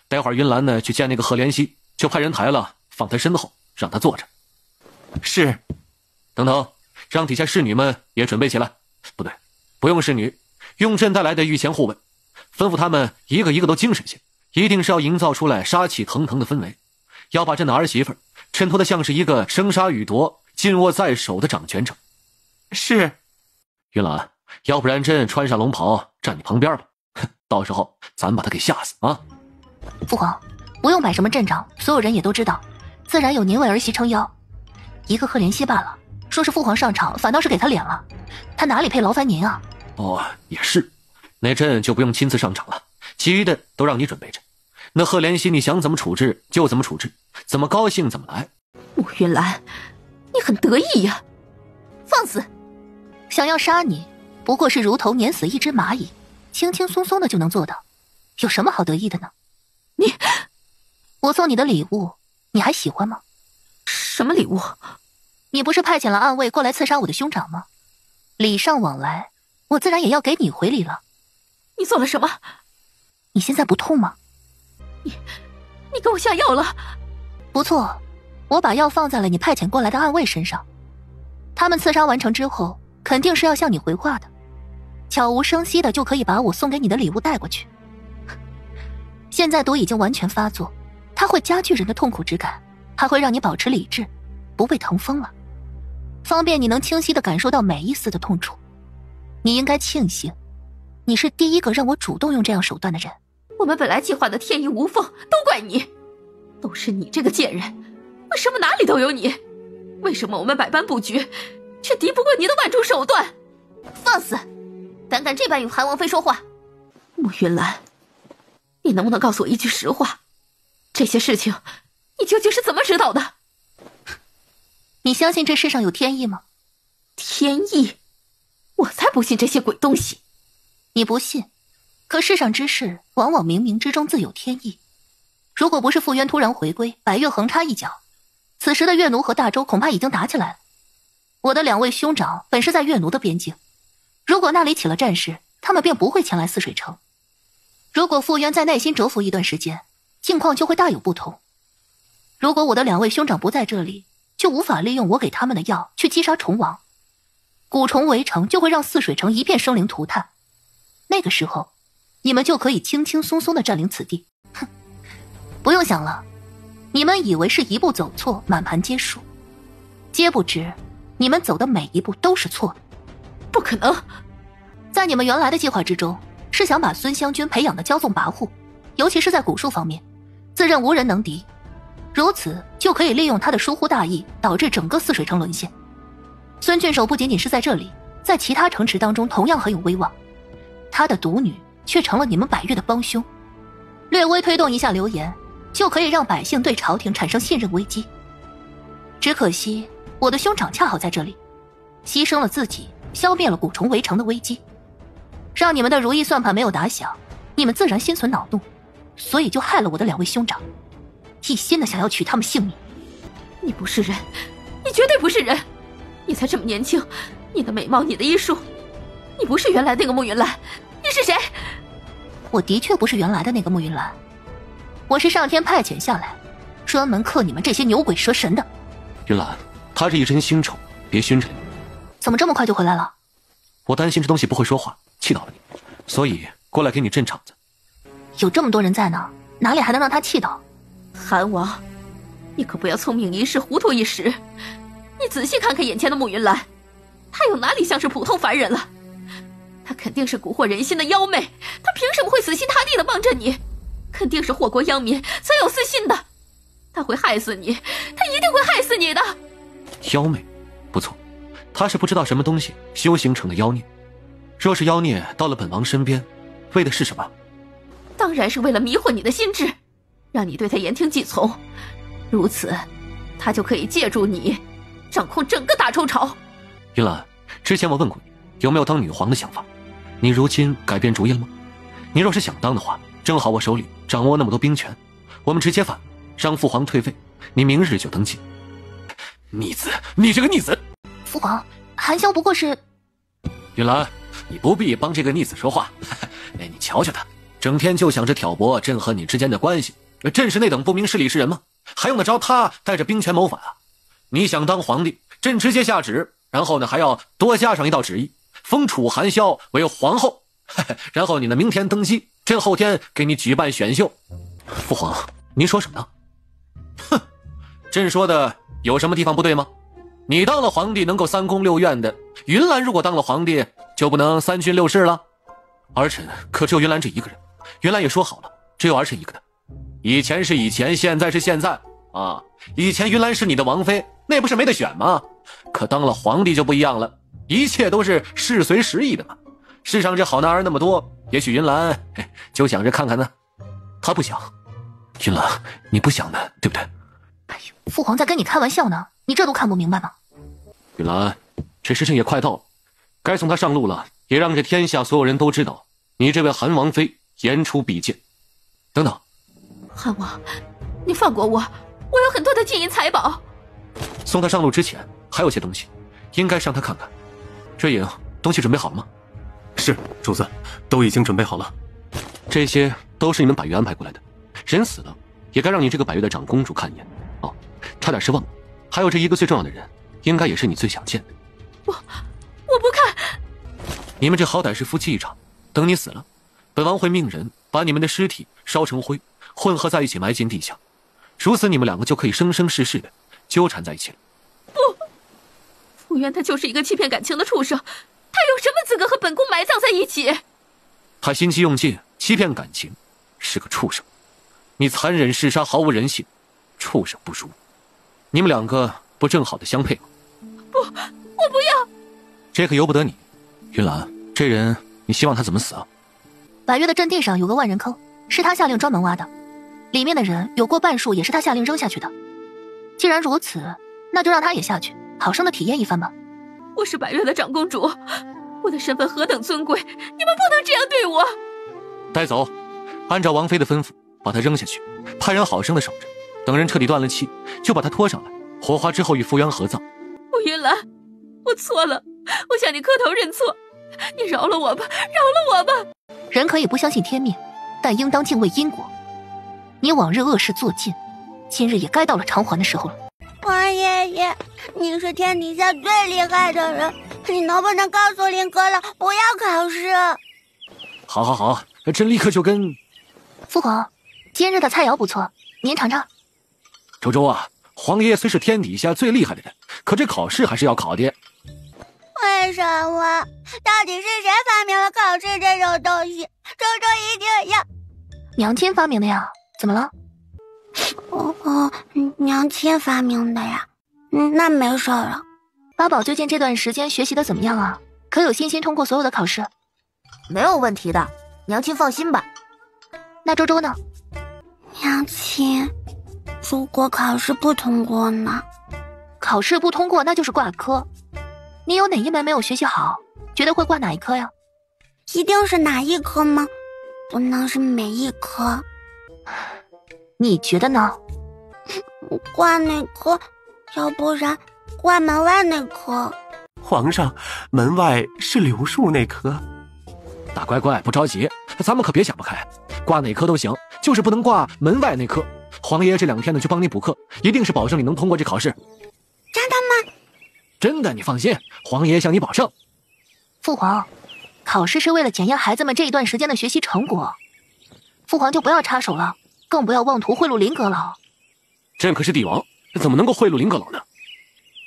待会儿云兰呢去见那个贺连熙，就派人抬了放他身后，让他坐着。是。等等，让底下侍女们也准备起来。不对，不用侍女，用朕带来的御前护卫，吩咐他们一个一个都精神些，一定是要营造出来杀气腾腾的氛围，要把朕的儿媳妇衬托得像是一个生杀予夺尽握在手的掌权者。是。云兰，要不然朕穿上龙袍站你旁边吧，到时候咱把他给吓死啊！父皇，不用摆什么阵仗，所有人也都知道，自然有您为儿媳撑腰。一个贺连熙罢了，说是父皇上场，反倒是给他脸了，他哪里配劳烦您啊？哦，也是，那朕就不用亲自上场了，其余的都让你准备着。那贺连熙你想怎么处置就怎么处置，怎么高兴怎么来。慕云兰，你很得意呀！放肆！想要杀你，不过是如头碾死一只蚂蚁，轻轻松松的就能做到，有什么好得意的呢？我送你的礼物，你还喜欢吗？什么礼物？你不是派遣了暗卫过来刺杀我的兄长吗？礼尚往来，我自然也要给你回礼了。你做了什么？你现在不痛吗？你给我下药了？不错，我把药放在了你派遣过来的暗卫身上，他们刺杀完成之后，肯定是要向你回话的，悄无声息的就可以把我送给你的礼物带过去。现在毒已经完全发作，它会加剧人的痛苦之感，还会让你保持理智，不被疼疯了，方便你能清晰地感受到每一丝的痛楚。你应该庆幸，你是第一个让我主动用这样手段的人。我们本来计划的天衣无缝，都怪你，都是你这个贱人，为什么哪里都有你？为什么我们百般布局，却敌不过你的万种手段？放肆！胆敢这般与韩王妃说话！慕云兰，你能不能告诉我一句实话？这些事情，你究竟是怎么知道的？你相信这世上有天意吗？天意？我才不信这些鬼东西！你不信，可世上之事往往冥冥之中自有天意。如果不是傅渊突然回归，百越横插一脚，此时的越奴和大周恐怕已经打起来了。我的2位兄长本是在越奴的边境，如果那里起了战事，他们便不会前来泗水城。如果傅渊在内心蛰伏一段时间，境况就会大有不同。如果我的2位兄长不在这里，就无法利用我给他们的药去击杀虫王，蛊虫围城就会让泗水城一片生灵涂炭。那个时候，你们就可以轻轻松松地占领此地。哼，不用想了，你们以为是一步走错，满盘皆输，皆不知你们走的每一步都是错的。不可能！在你们原来的计划之中，是想把孙湘军培养的骄纵跋扈，尤其是在蛊术方面，自认无人能敌，如此就可以利用他的疏忽大意，导致整个泗水城沦陷。孙郡守不仅仅是在这里，在其他城池当中同样很有威望，他的独女却成了你们百越的帮凶。略微推动一下流言，就可以让百姓对朝廷产生信任危机。只可惜我的兄长恰好在这里，牺牲了自己，消灭了蛊虫围城的危机，让你们的如意算盘没有打响，你们自然心存恼怒，所以就害了我的2位兄长。一心的想要取他们性命。你不是人，你绝对不是人！你才这么年轻，你的美貌，你的医术，你不是原来那个慕云兰，你是谁？我的确不是原来的那个慕云兰，我是上天派遣下来，专门克你们这些牛鬼蛇神的。云兰，他是一身腥臭，别熏着你。怎么这么快就回来了？我担心这东西不会说话，气到了你，所以过来给你镇场子。有这么多人在呢，哪里还能让他气到？韩王，你可不要聪明一时糊涂一时。你仔细看看眼前的慕云兰，她有哪里像是普通凡人了？她肯定是蛊惑人心的妖媚，她凭什么会死心塌地的帮着你？肯定是祸国殃民，存有私心的。她会害死你，她一定会害死你的。妖媚，不错，她是不知道什么东西修行成的妖孽。若是妖孽到了本王身边，为的是什么？当然是为了迷惑你的心智，让你对他言听计从，如此他就可以借助你掌控整个大周朝。云兰，之前我问过你有没有当女皇的想法，你如今改变主意了吗？你若是想当的话，正好我手里掌握那么多兵权，我们直接反，让父皇退位，你明日就登基。逆子，你这个逆子！父皇，韩萧不过是……云兰，你不必帮这个逆子说话。你瞧瞧他，整天就想着挑拨朕和你之间的关系，朕是那等不明事理之人吗？还用得着他带着兵权谋反啊？你想当皇帝，朕直接下旨，然后呢还要多加上一道旨意，封楚含萧为皇后，然后你呢明天登基，朕后天给你举办选秀。父皇，您说什么呢？哼，朕说的有什么地方不对吗？你当了皇帝能够3宫6院的，云兰如果当了皇帝就不能3军6事了？儿臣可只有云兰这一个人，云兰也说好了，只有儿臣一个的。以前是以前，现在是现在啊！以前云兰是你的王妃，那不是没得选吗？可当了皇帝就不一样了，一切都是事随时意的嘛。世上这好男儿那么多，也许云兰就想着看看呢。他不想，云兰，你不想的，对不对？哎呦，父皇在跟你开玩笑呢，你这都看不明白吗？云兰，这时辰也快到了，该送他上路了，也让这天下所有人都知道，你这位韩王妃言出必践。等等，韩王，你放过我，我有很多的金银财宝。送他上路之前，还有些东西，应该让他看看。追影，东西准备好了吗？是，主子，都已经准备好了。这些都是你们百越安排过来的，人死了，也该让你这个百越的长公主看一眼。哦，差点失望了，还有这一个最重要的人，应该也是你最想见的。我不看。你们这好歹是夫妻一场，等你死了，本王会命人把你们的尸体烧成灰，混合在一起埋进地下，如此你们两个就可以生生世世的纠缠在一起了。不，傅渊他就是一个欺骗感情的畜生，他有什么资格和本宫埋葬在一起？他心机用尽，欺骗感情，是个畜生。你残忍嗜杀，毫无人性，畜生不如。你们两个不正好的相配吗？不，我不要。这可由不得你。云兰，这人你希望他怎么死啊？百越的阵地上有个万人坑，是他下令专门挖的，里面的人有过半数也是他下令扔下去的。既然如此，那就让他也下去，好生的体验一番吧。我是百越的长公主，我的身份何等尊贵，你们不能这样对我。带走，按照王妃的吩咐把他扔下去，派人好生的守着，等人彻底断了气，就把他拖上来，火化之后与傅渊合葬。慕云兰，我错了，我向你磕头认错，你饶了我吧，饶了我吧。人可以不相信天命，但应当敬畏因果。你往日恶事做尽，今日也该到了偿还的时候了。王爷爷，你是天底下最厉害的人，你能不能告诉林阁老不要考试？好好好，朕立刻就跟父皇，今日的菜肴不错，您尝尝。周周啊，皇爷虽是天底下最厉害的人，可这考试还是要考的。为什么？到底是谁发明了考试这种东西？周周一定要。娘亲发明的呀，怎么了？娘亲发明的呀。那没事了。八宝最近这段时间学习的怎么样啊？可有信心通过所有的考试？没有问题的，娘亲放心吧。那周周呢？娘亲，如果考试不通过呢？考试不通过那就是挂科。你有哪一门没有学习好？觉得会挂哪一科呀？一定是哪一科吗？不能是每一科。你觉得呢？挂内科，要不然挂门外内科。皇上，门外是柳树内科。大乖乖，不着急，咱们可别想不开，挂哪科都行，就是不能挂门外那科。皇爷这2天呢就帮你补课，一定是保证你能通过这考试。真的吗？真的，你放心，皇爷向你保证。父皇，考试是为了检验孩子们这一段时间的学习成果，父皇就不要插手了，更不要妄图贿赂林阁老。朕可是帝王，怎么能够贿赂林阁老呢？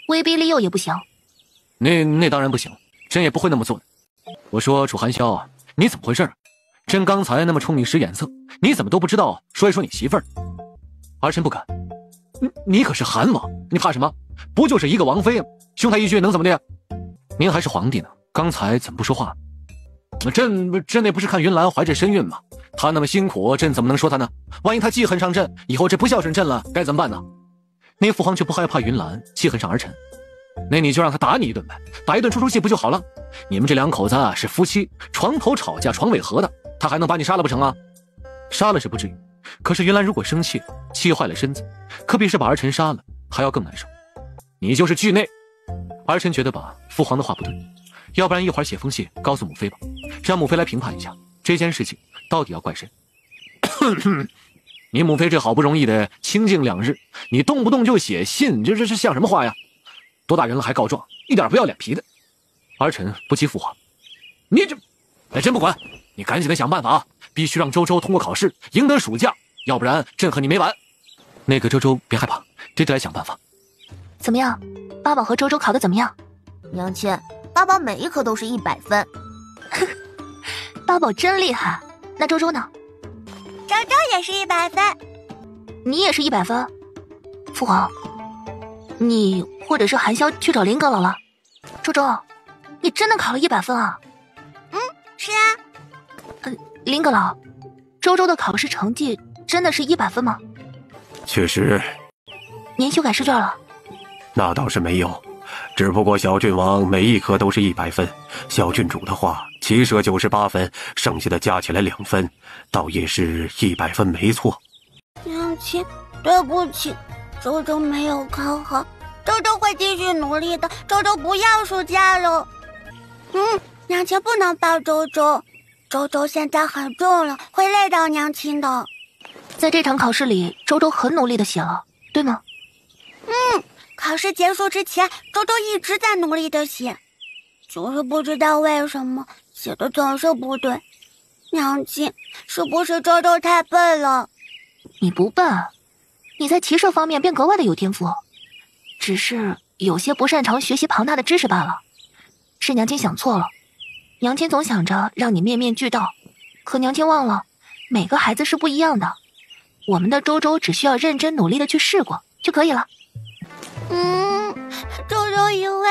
威逼利诱也不行。那当然不行，朕也不会那么做的。我说楚寒霄啊，你怎么回事？朕刚才那么冲你使眼色，你怎么都不知道说一说你媳妇儿？儿臣不敢。你可是韩王，你怕什么？不就是一个王妃，凶他一句能怎么的？您还是皇帝呢，刚才怎么不说话？朕那不是看云兰怀着身孕吗？她那么辛苦，朕怎么能说她呢？万一她记恨上朕，以后这不孝顺朕了，该怎么办呢？那父皇却不害怕云兰记恨上儿臣，那你就让他打你一顿呗，打一顿出出气不就好了？你们这2口子啊是夫妻，床头吵架床尾和的，他还能把你杀了不成啊？杀了是不至于，可是云兰如果生气，气坏了身子，可比是把儿臣杀了还要更难受。你就是惧内。儿臣觉得吧，父皇的话不对，要不然一会儿写封信告诉母妃吧，让母妃来评判一下这件事情到底要怪谁。你母妃这好不容易的清静2日，你动不动就写信，这像什么话呀？多大人了还告状，一点不要脸皮的。儿臣不欺父皇，你这，朕不管，你赶紧的想办法啊！必须让周周通过考试，赢得暑假，要不然朕和你没完。那个周周别害怕，这得来想办法。怎么样，八宝和周周考得怎么样？娘亲，八宝每一科都是100分。八宝真厉害，那周周呢？周周也是100分。你也是100分？父皇，你或者是韩萧去找林阁老了？周周，你真的考了100分啊？是啊。林阁老，周周的考试成绩真的是100分吗？确实。您修改试卷了？那倒是没有，只不过小郡王每一科都是100分，小郡主的话7舍98分，剩下的加起来2分，倒也是100分没错。娘亲，对不起，周周没有考好，周周会继续努力的，周周不要暑假了。娘亲不能抱周周，周周现在很重了，会累到娘亲的。在这场考试里，周周很努力的写了，对吗？考试结束之前，周周一直在努力的写，就是不知道为什么写的总是不对。娘亲，是不是周周太笨了？你不笨，你在骑射方面便格外的有天赋，只是有些不擅长学习庞大的知识罢了。是娘亲想错了，娘亲总想着让你面面俱到，可娘亲忘了，每个孩子是不一样的。我们的周周只需要认真努力的去试过就可以了。周周以为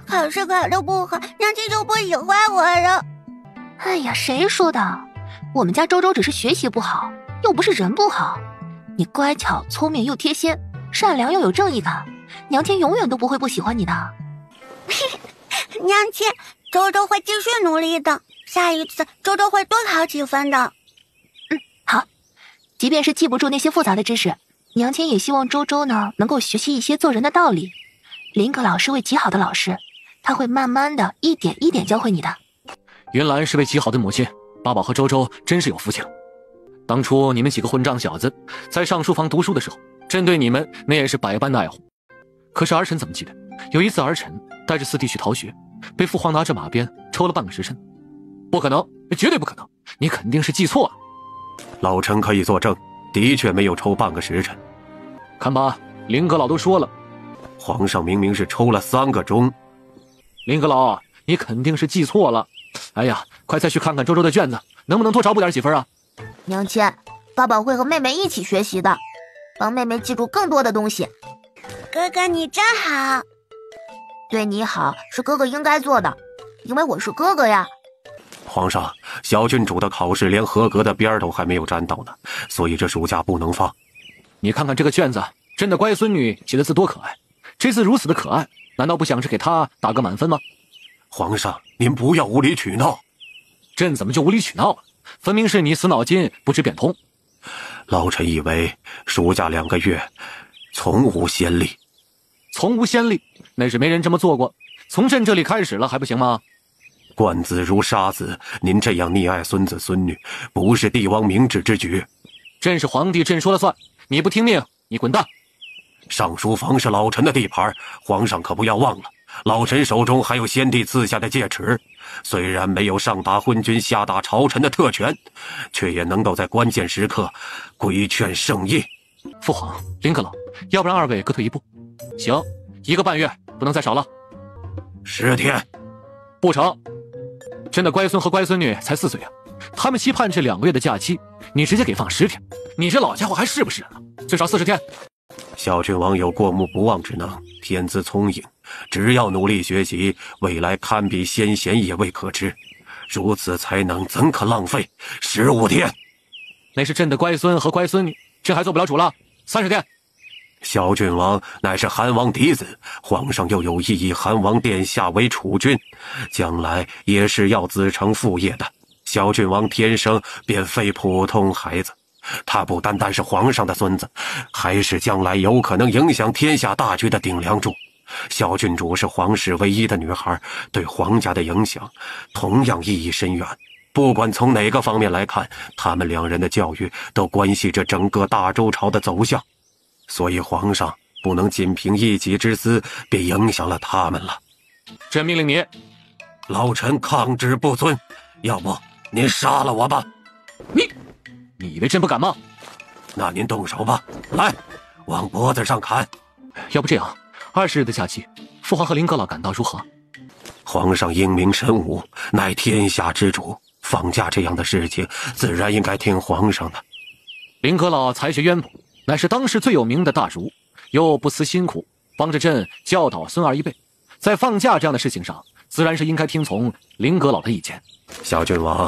考试考得不好，娘亲就不喜欢我了。哎呀，谁说的？我们家周周只是学习不好，又不是人不好。你乖巧、聪明又贴心，善良又有正义感，娘亲永远都不会不喜欢你的。娘亲，周周会继续努力的，下一次周周会多考几分的。好，即便是记不住那些复杂的知识，娘亲也希望周周呢能够学习一些做人的道理。林阁老是位极好的老师，他会慢慢的一点一点教会你的。云兰是位极好的母亲，八宝和周周真是有福气了。当初你们几个混账小子在上书房读书的时候，朕对你们那也是百般的爱护。可是儿臣怎么记得有一次儿臣带着4弟去逃学，被父皇拿着马鞭抽了半个时辰？不可能，绝对不可能，你肯定是记错了。老臣可以作证，的确没有抽半个时辰。看吧，林阁老都说了，皇上明明是抽了3个钟。林阁老，你肯定是记错了。哎呀，快再去看看周周的卷子，能不能多找补点几分啊？娘亲，爸爸会和妹妹一起学习的，帮妹妹记住更多的东西。哥哥你真好。对你好是哥哥应该做的，因为我是哥哥呀。皇上，小郡主的考试连合格的边都还没有沾到呢，所以这暑假不能放。你看看这个卷子，朕的乖孙女写的字多可爱，这次如此的可爱，难道不想是给她打个满分吗？皇上，您不要无理取闹。朕怎么就无理取闹了？分明是你死脑筋不知变通。老臣以为暑假2个月，从无先例。从无先例，那是没人这么做过。从朕这里开始了还不行吗？惯子如杀子，您这样溺爱孙子孙女，不是帝王明智之举。朕是皇帝，朕说了算。你不听命，你滚蛋！上书房是老臣的地盘，皇上可不要忘了，老臣手中还有先帝赐下的戒尺，虽然没有上达昏君下达朝臣的特权，却也能够在关键时刻规劝圣业。父皇，林阁老，要不然二位各退一步。行，1个半月，不能再少了。10天。不成，朕的乖孙和乖孙女才4岁啊，他们期盼这2个月的假期，你直接给放10天，你这老家伙还是不是人了？最少40天。小郡王有过目不忘之能，天资聪颖，只要努力学习，未来堪比先贤也未可知。如此才能怎可浪费15天？那是朕的乖孙和乖孙女，朕还做不了主了。30天。小郡王乃是韩王嫡子，皇上又有意以韩王殿下为储君，将来也是要子承父业的。小郡王天生便非普通孩子，他不单单是皇上的孙子，还是将来有可能影响天下大局的顶梁柱。小郡主是皇室唯一的女孩，对皇家的影响同样意义深远。不管从哪个方面来看，他们2人的教育都关系着整个大周朝的走向，所以皇上不能仅凭一己之私便影响了他们了。朕命令你。老臣抗旨不遵，要不您杀了我吧。你以为朕不敢吗？那您动手吧，来，往脖子上砍。要不这样，20日的假期，父皇和林阁老感到如何？皇上英明神武，乃天下之主，放假这样的事情自然应该听皇上的。林阁老才学渊博，乃是当时最有名的大儒，又不辞辛苦帮着朕教导孙儿一辈，在放假这样的事情上，自然是应该听从林阁老的意见。小郡王，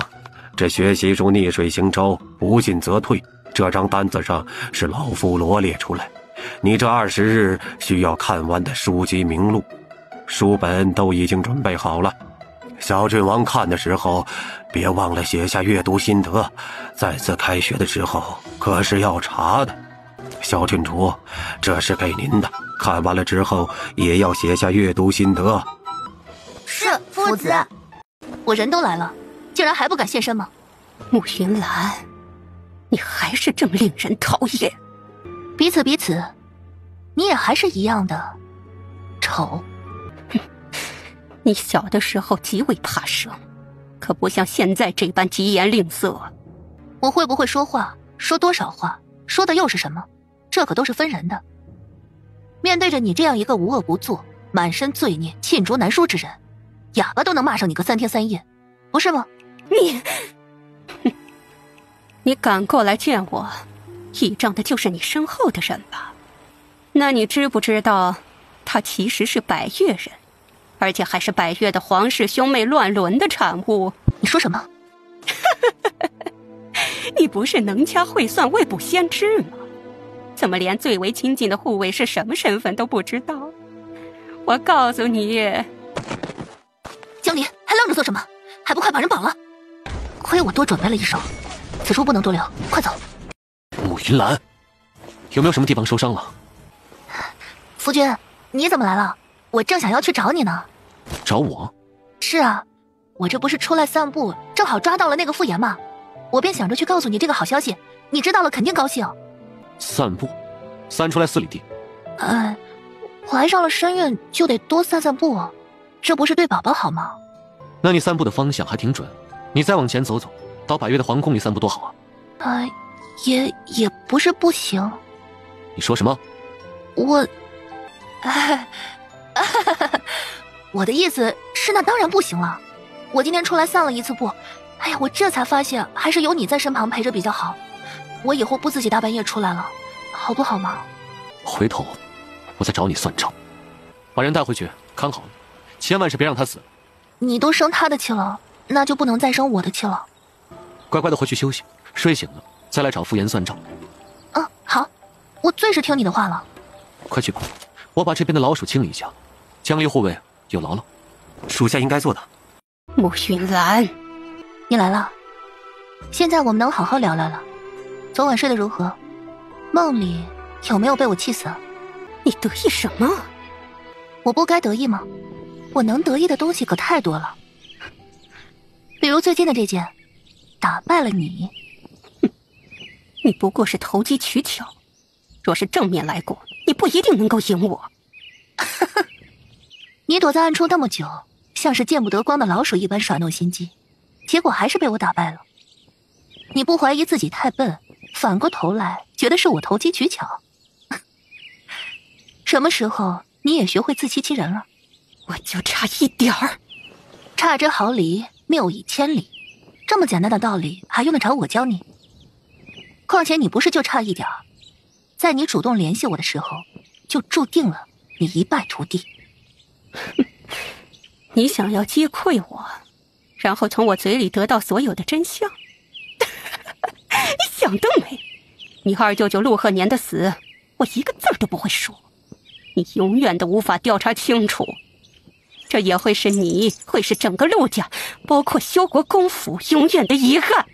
这学习如逆水行舟，不进则退，这张单子上是老夫罗列出来，你这20日需要看完的书籍名录，书本都已经准备好了。小郡王看的时候别忘了写下阅读心得，再次开学的时候可是要查的。小郡主，这是给您的，看完了之后也要写下阅读心得。是，夫子。我人都来了，竟然还不敢现身吗？慕云兰，你还是这么令人讨厌。彼此，你也还是一样的丑。你小的时候极为怕生，可不像现在这般疾言吝啬。我会不会说话，说多少话，说的又是什么，这可都是分人的。面对着你这样一个无恶不作、满身罪孽、罄竹难书之人，哑巴都能骂上你个3天3夜，不是吗？你敢过来见我，倚仗的就是你身后的人吧？那你知不知道，他其实是百越人，而且还是百越的皇室兄妹乱伦的产物。你说什么？你不是能掐会算未卜先知吗？怎么连最为亲近的护卫是什么身份都不知道？我告诉你，江离，还愣着做什么？还不快把人绑了？亏我多准备了一手，此处不能多留，快走。慕云兰，有没有什么地方受伤了？夫君，你怎么来了？我正想要去找你呢。找我？是啊，我这不是出来散步，正好抓到了那个傅岩嘛，我便想着去告诉你这个好消息，你知道了肯定高兴。散步，散出来4里地。怀上了身孕就得多散散步，这不是对宝宝好吗？那你散步的方向还挺准，你再往前走走，到百越的皇宫里散步多好啊。也不是不行。你说什么？我的意思是那当然不行了。我今天出来散了1次步，哎呀，我这才发现还是有你在身旁陪着比较好。我以后不自己大半夜出来了，好不好吗？回头我再找你算账，把人带回去看好了，千万是别让他死。你都生他的气了，那就不能再生我的气了。乖乖的回去休息，睡醒了再来找傅岩算账。好，我最是听你的话了。快去吧，我把这边的老鼠清理一下。江离护卫有劳了。属下应该做的。慕云兰，你来了，现在我们能好好聊聊了。昨晚睡得如何？梦里有没有被我气死？你得意什么？我不该得意吗？我能得意的东西可太多了，比如最近的这件，打败了你。你不过是投机取巧，若是正面来过，你不一定能够赢我。你躲在暗处那么久，像是见不得光的老鼠一般耍弄心机，结果还是被我打败了。你不怀疑自己太笨，反过头来觉得是我投机取巧？什么时候你也学会自欺欺人了？我就差一点儿。差之毫厘，谬以千里，这么简单的道理还用得着我教你？况且你不是就差一点儿，在你主动联系我的时候，就注定了你一败涂地。你想要击溃我，然后从我嘴里得到所有的真相？你想得美！你二舅舅陆鹤年的死，我一个字儿都不会说，你永远都无法调查清楚。这也会是你，会是整个陆家，包括修国公府永远的遗憾。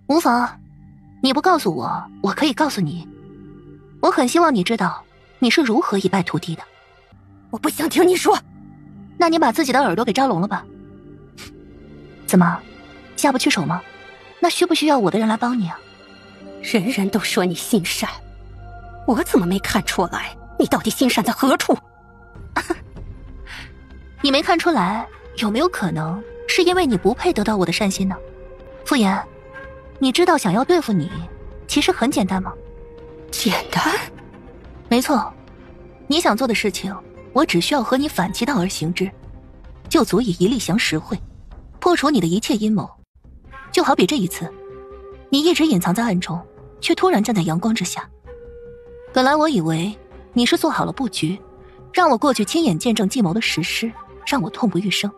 无妨，你不告诉我，我可以告诉你。我很希望你知道你是如何一败涂地的。我不想听你说。那你把自己的耳朵给扎聋了吧？怎么，下不去手吗？那需不需要我的人来帮你啊？人人都说你心善，我怎么没看出来你到底心善在何处？你没看出来，有没有可能是因为你不配得到我的善心呢？傅言，你知道想要对付你其实很简单吗？简单？没错，你想做的事情，我只需要和你反其道而行之，就足以一力降十会，破除你的一切阴谋。就好比这一次，你一直隐藏在暗中，却突然站在阳光之下。本来我以为你是做好了布局，让我过去亲眼见证计谋的实施，让我痛不欲生。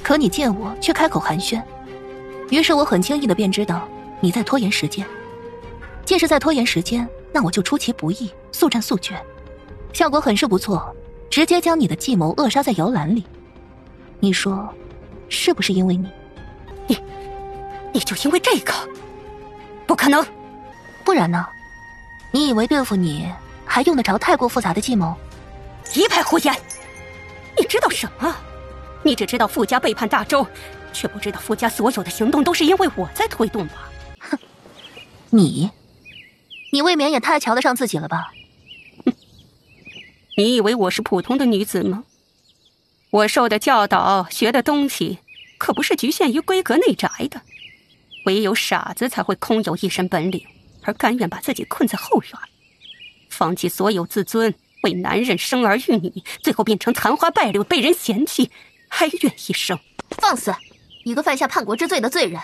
可你见我却开口寒暄，于是我很轻易的便知道你在拖延时间。既是在拖延时间，那我就出其不意，速战速决，效果很是不错，直接将你的计谋扼杀在摇篮里。你说是不是因为你？你就因为这个？不可能。不然呢？你以为对付你还用得着太过复杂的计谋？一派胡言！你知道什么？你只知道傅家背叛大周，却不知道傅家所有的行动都是因为我在推动吧？哼，你未免也太瞧得上自己了吧？你以为我是普通的女子吗？我受的教导、学的东西，可不是局限于闺阁内宅的。唯有傻子才会空有一身本领，而甘愿把自己困在后院，放弃所有自尊，为男人生儿育女，最后变成残花败柳，被人嫌弃，哀怨一生。放肆！一个犯下叛国之罪的罪人，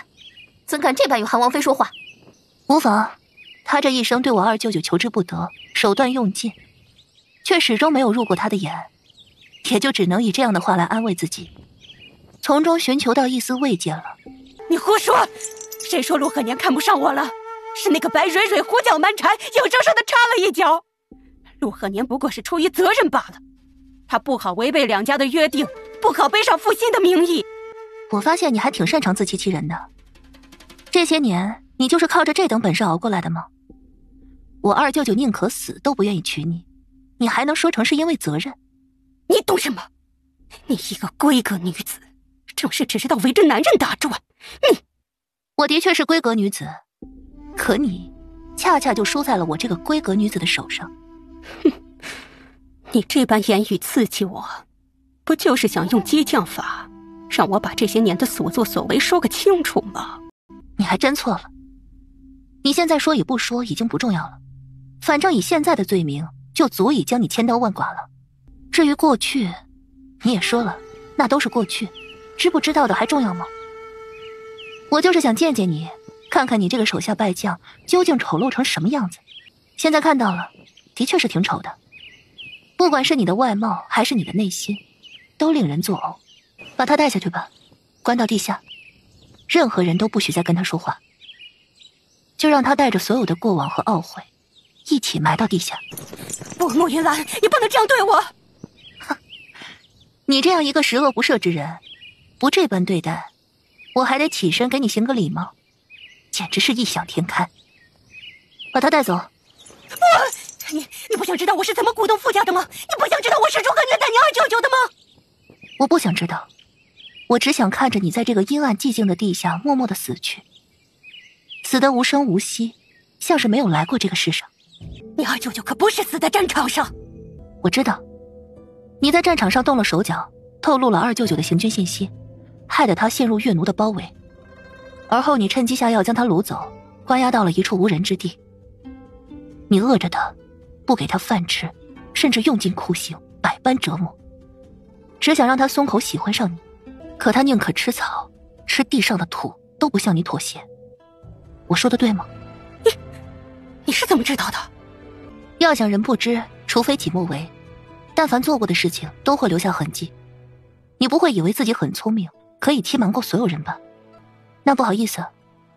怎敢这般与韩王妃说话？无妨，他这一生对我二舅舅求之不得，手段用尽，却始终没有入过他的眼，也就只能以这样的话来安慰自己，从中寻求到一丝慰藉了。你胡说！谁说陆鹤年看不上我了？是那个白蕊蕊胡搅蛮缠，硬生生的插了一脚。陆鹤年不过是出于责任罢了，他不好违背两家的约定，不好背上负心的名义。我发现你还挺擅长自欺欺人的，这些年你就是靠着这等本事熬过来的吗？我二舅舅宁可死都不愿意娶你，你还能说成是因为责任？你懂什么？你一个闺阁女子，正是只知道围着男人打转。我的确是闺阁女子，可你恰恰就输在了我这个闺阁女子的手上。哼，你这般言语刺激我，不就是想用激将法让我把这些年的所作所为说个清楚吗？你还真错了，你现在说与不说已经不重要了，反正以现在的罪名就足以将你千刀万剐了。至于过去，你也说了，那都是过去，知不知道的还重要吗？我就是想见见你，看看你这个手下败将究竟丑陋成什么样子。现在看到了，的确是挺丑的，不管是你的外貌还是你的内心，都令人作呕。把他带下去吧，关到地下，任何人都不许再跟他说话，就让他带着所有的过往和懊悔一起埋到地下。不，莫云兰，你不能这样对我。哼，你这样一个十恶不赦之人，不这般对待，我还得起身给你行个礼吗？简直是异想天开。把他带走。你不想知道我是怎么鼓动傅家的吗？你不想知道我是如何虐待你二舅舅的吗？我不想知道，我只想看着你在这个阴暗寂静的地下默默的死去，死得无声无息，像是没有来过这个世上。你二舅舅可不是死在战场上。我知道，你在战场上动了手脚，透露了二舅舅的行军信息，害得他陷入越奴的包围，而后你趁机下药将他掳走，关押到了一处无人之地。你饿着他，不给他饭吃，甚至用尽酷刑，百般折磨，只想让他松口喜欢上你。可他宁可吃草，吃地上的土，都不向你妥协。我说的对吗？你是怎么知道的？要想人不知，除非己莫为。但凡做过的事情都会留下痕迹。你不会以为自己很聪明，可以踢瞒过所有人吧？那不好意思，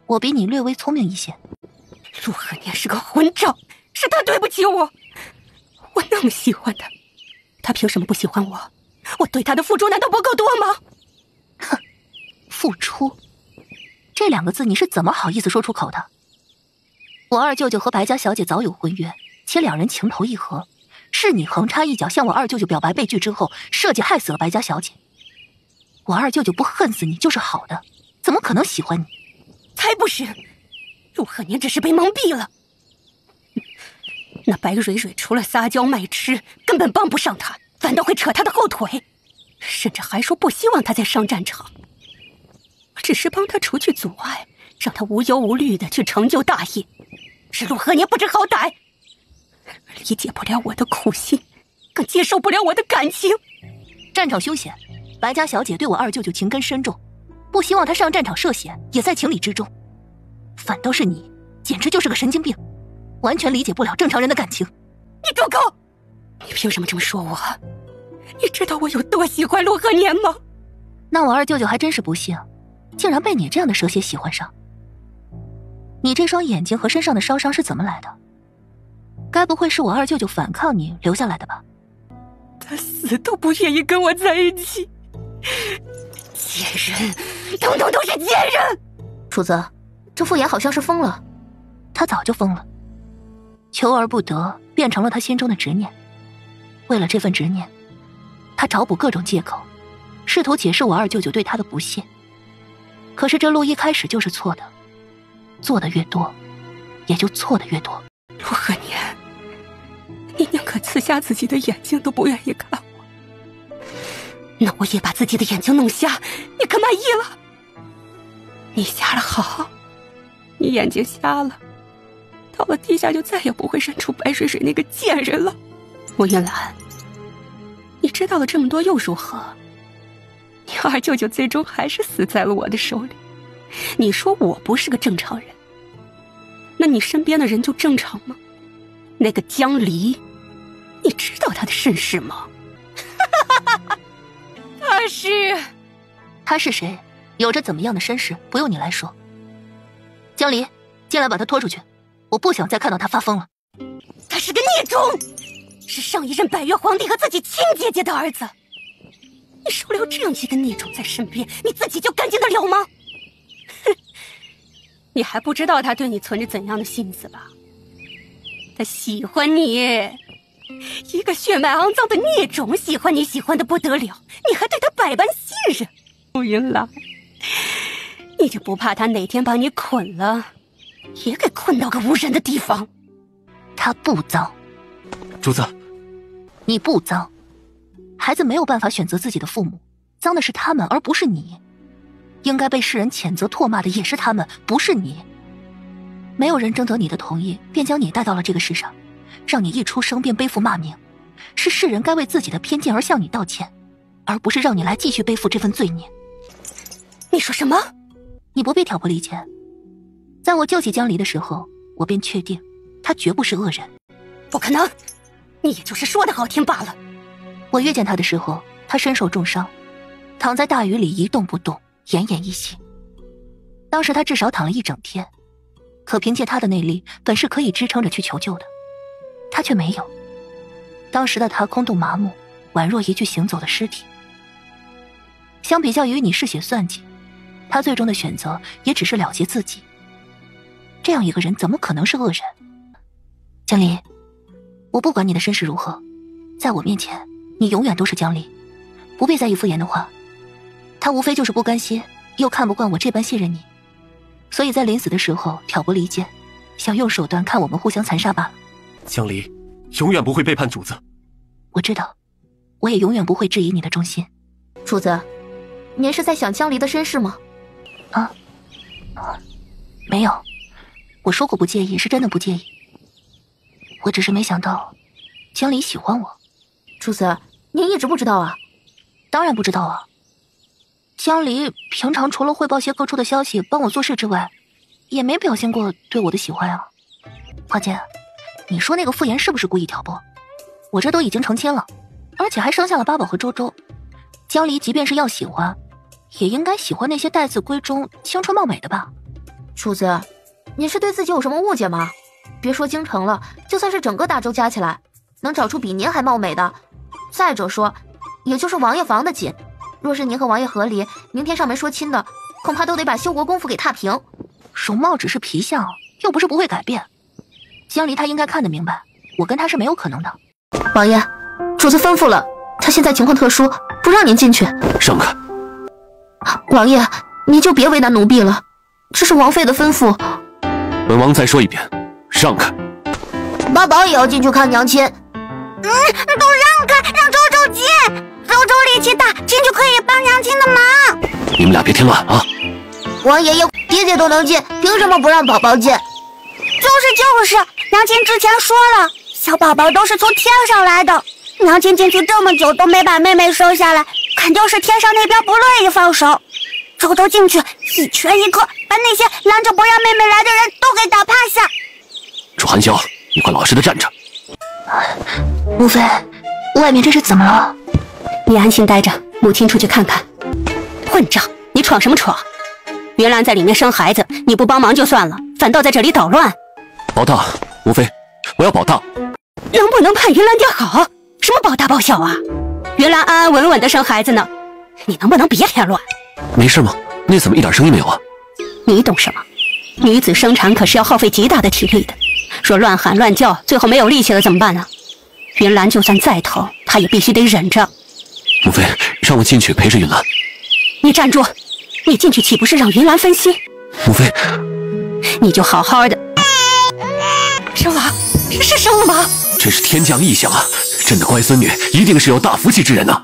我比你略微聪明一些。陆和年是个混账，是他对不起我。我那么喜欢他，他凭什么不喜欢我？我对他的付出难道不够多吗？哼，付出这两个字你是怎么好意思说出口的？我二舅舅和白家小姐早有婚约，且两人情投意合，是你横插一脚向我二舅舅表白被拒之后，设计害死了白家小姐。我二舅舅不恨死你就是好的，怎么可能喜欢你？才不是，陆和年只是被蒙蔽了。那白蕊蕊除了撒娇卖吃，根本帮不上他，反倒会扯他的后腿，甚至还说不希望他再上战场。我只是帮他除去阻碍，让他无忧无虑的去成就大业。是陆和年不知好歹，理解不了我的苦心，更接受不了我的感情。战场凶险，白家小姐对我二舅舅情根深重，不希望他上战场涉险，也在情理之中。反倒是你，简直就是个神经病，完全理解不了正常人的感情。你住口！你凭什么这么说我？你知道我有多喜欢陆和年吗？那我二舅舅还真是不幸，竟然被你这样的蛇蝎喜欢上。你这双眼睛和身上的烧伤是怎么来的？该不会是我二舅舅反抗你留下来的吧？他死都不愿意跟我在一起。贱人，统统都是贱人！主子，这傅衍好像是疯了。他早就疯了，求而不得变成了他心中的执念。为了这份执念，他找补各种借口，试图解释我二舅舅对他的不屑。可是这路一开始就是错的，做的越多，也就错的越多。陆和年，你宁可刺瞎自己的眼睛都不愿意看我，那我也把自己的眼睛弄瞎，你可满意了？你瞎了好，你眼睛瞎了，到了地下就再也不会认出白水水那个贱人了。莫云兰，你知道了这么多又如何？你二舅舅最终还是死在了我的手里。你说我不是个正常人，那你身边的人就正常吗？那个江离，你知道他的身世吗？他是谁？有着怎么样的身世？不用你来说。江离，进来把他拖出去，我不想再看到他发疯了。他是个孽种，是上一任百越皇帝和自己亲姐姐的儿子。你收留这样一个孽种在身边，你自己就干净得了吗？哼，你还不知道他对你存着怎样的心思吧？他喜欢你，一个血脉肮脏的孽种喜欢你，喜欢的不得了，你还对他百般信任。陆云兰，你就不怕他哪天把你捆了，也给困到个无人的地方？他不脏。主子，你不脏。孩子没有办法选择自己的父母，脏的是他们，而不是你。应该被世人谴责唾骂的也是他们，不是你。没有人征得你的同意，便将你带到了这个世上，让你一出生便背负骂名。是世人该为自己的偏见而向你道歉，而不是让你来继续背负这份罪孽。你说什么？你不必挑拨离间。在我救起江离的时候，我便确定他绝不是恶人。不可能，你也就是说的好听罢了。我遇见他的时候，他身受重伤，躺在大雨里一动不动，奄奄一息。当时他至少躺了一整天，可凭借他的内力，本是可以支撑着去求救的，他却没有。当时的他空洞麻木，宛若一具行走的尸体。相比较于你嗜血算计，他最终的选择也只是了结自己。这样一个人怎么可能是恶人？江离，我不管你的身世如何，在我面前，你永远都是江离，不必在意敷衍的话。他无非就是不甘心，又看不惯我这般信任你，所以在临死的时候挑拨离间，想用手段看我们互相残杀罢了。江离永远不会背叛主子。我知道，我也永远不会质疑你的忠心。主子，您是在想江离的身世吗？没有，我说过不介意，是真的不介意。我只是没想到江离喜欢我。主子，您一直不知道啊？当然不知道啊。江离平常除了汇报些各处的消息，帮我做事之外，也没表现过对我的喜欢啊。花姐，你说那个傅岩是不是故意挑拨？我这都已经成亲了，而且还生下了八宝和周周。江离即便是要喜欢，也应该喜欢那些待字闺中、青春貌美的吧？主子，您是对自己有什么误解吗？别说京城了，就算是整个大周加起来，能找出比您还貌美的？再者说，也就是王爷防得紧。若是您和王爷和离，明天上门说亲的，恐怕都得把修国公府给踏平。容貌只是皮相，又不是不会改变。江离他应该看得明白，我跟他是没有可能的。王爷，主子吩咐了，他现在情况特殊，不让您进去。让开！王爷，您就别为难奴婢了，这是王妃的吩咐。本王再说一遍，让开！八宝也要进去看娘亲。都让开，让周周进。周周力气大，进去可以帮娘亲的忙。你们俩别添乱啊！王爷爷、爹爹都能进，凭什么不让宝宝进？就是，娘亲之前说了，小宝宝都是从天上来的。娘亲进去这么久都没把妹妹生下来，肯定是天上那边不乐意放手。周周进去，一拳一刻，把那些拦着不让妹妹来的人都给打趴下。楚寒萧，你快老实的站着。母妃，外面这是怎么了？你安心待着，母亲出去看看。混账，你闯什么闯？云兰在里面生孩子，你不帮忙就算了，反倒在这里捣乱。保大，母妃，我要保大。能不能盼云兰爹好？什么保大保小啊？云兰安安稳稳的生孩子呢，你能不能别添乱？没事吗？那怎么一点声音没有啊？你懂什么？女子生产可是要耗费极大的体力的，若乱喊乱叫，最后没有力气了怎么办呢？云兰就算再疼，她也必须得忍着。母妃，让我进去陪着云兰。你站住！你进去岂不是让云兰分心？母妃，你就好好的。生了，是生了吗？这是天降异象啊！朕的乖孙女一定是有大福气之人呐！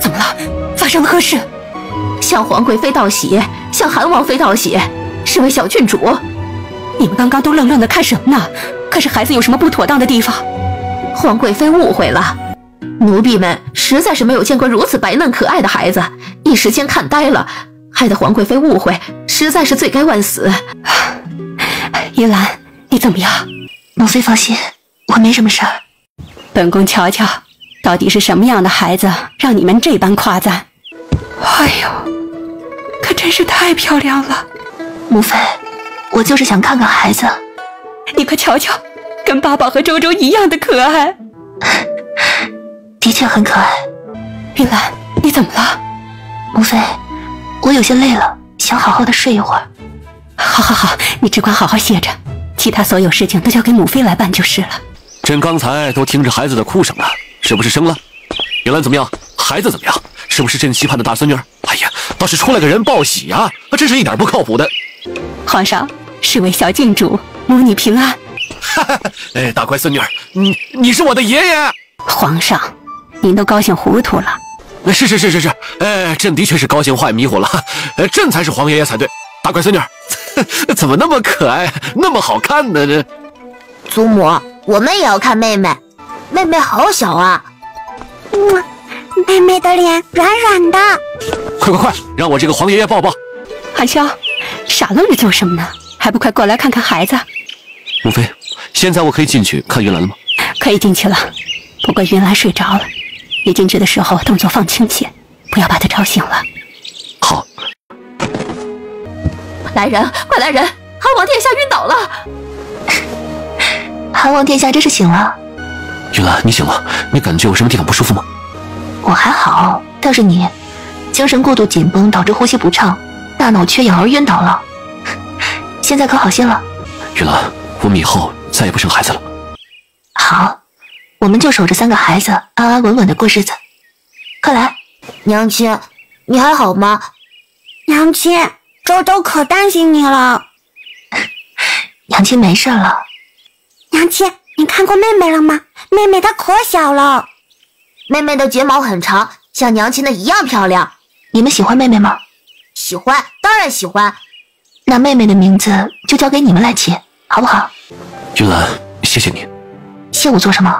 怎么了？发生了何事？向皇贵妃道喜，向韩王妃道喜，是位小郡主。你们刚刚都愣愣的看什么呢？可是孩子有什么不妥当的地方？皇贵妃误会了，奴婢们实在是没有见过如此白嫩可爱的孩子，一时间看呆了，害得皇贵妃误会，实在是罪该万死。云兰，你怎么样？母妃放心，我没什么事儿。本宫瞧瞧，到底是什么样的孩子，让你们这般夸赞？哎呦，可真是太漂亮了！母妃，我就是想看看孩子。你可瞧瞧，跟八宝和周周一样的可爱。的确很可爱。云兰，你怎么了？母妃，我有些累了，想好好的睡一会儿。好，你只管好好歇着，其他所有事情都交给母妃来办就是了。朕刚才都听着孩子的哭声了，是不是生了？云兰怎么样？孩子怎么样？是不是朕期盼的大孙女？哎呀，倒是出来个人报喜啊！真是一点不靠谱的。皇上，是位小郡主，母女平安。哎，大乖孙女，你是我的爷爷。皇上，您都高兴糊涂了。是，朕的确是高兴坏迷糊了。朕才是皇爷爷才对。大乖孙女，怎么那么可爱，那么好看呢？这祖母，我们也要看妹妹。妹妹好小啊。妹妹的脸软软的。快，让我这个皇爷爷抱抱。韩萧，傻愣着做什么呢？还不快过来看看孩子？母妃，现在我可以进去看云兰了吗？可以进去了，不过云兰睡着了，你进去的时候动作放轻些，不要把她吵醒了。好。来人，快来人！韩王殿下晕倒了。韩王殿下这是醒了。云兰，你醒了？你感觉有什么地方不舒服吗？我还好，倒是你，精神过度紧绷导致呼吸不畅，大脑缺氧而晕倒了。现在可好些了？云兰，我们以后再也不生孩子了。好，我们就守着3个孩子，安安稳稳的过日子。快来，娘亲，你还好吗？娘亲，周周可担心你了。娘亲没事了。娘亲，你看过妹妹了吗？妹妹她可小了。妹妹的睫毛很长，像娘亲的一样漂亮。你们喜欢妹妹吗？喜欢，当然喜欢。那妹妹的名字就交给你们来起，好不好？云兰，谢谢你。谢我做什么？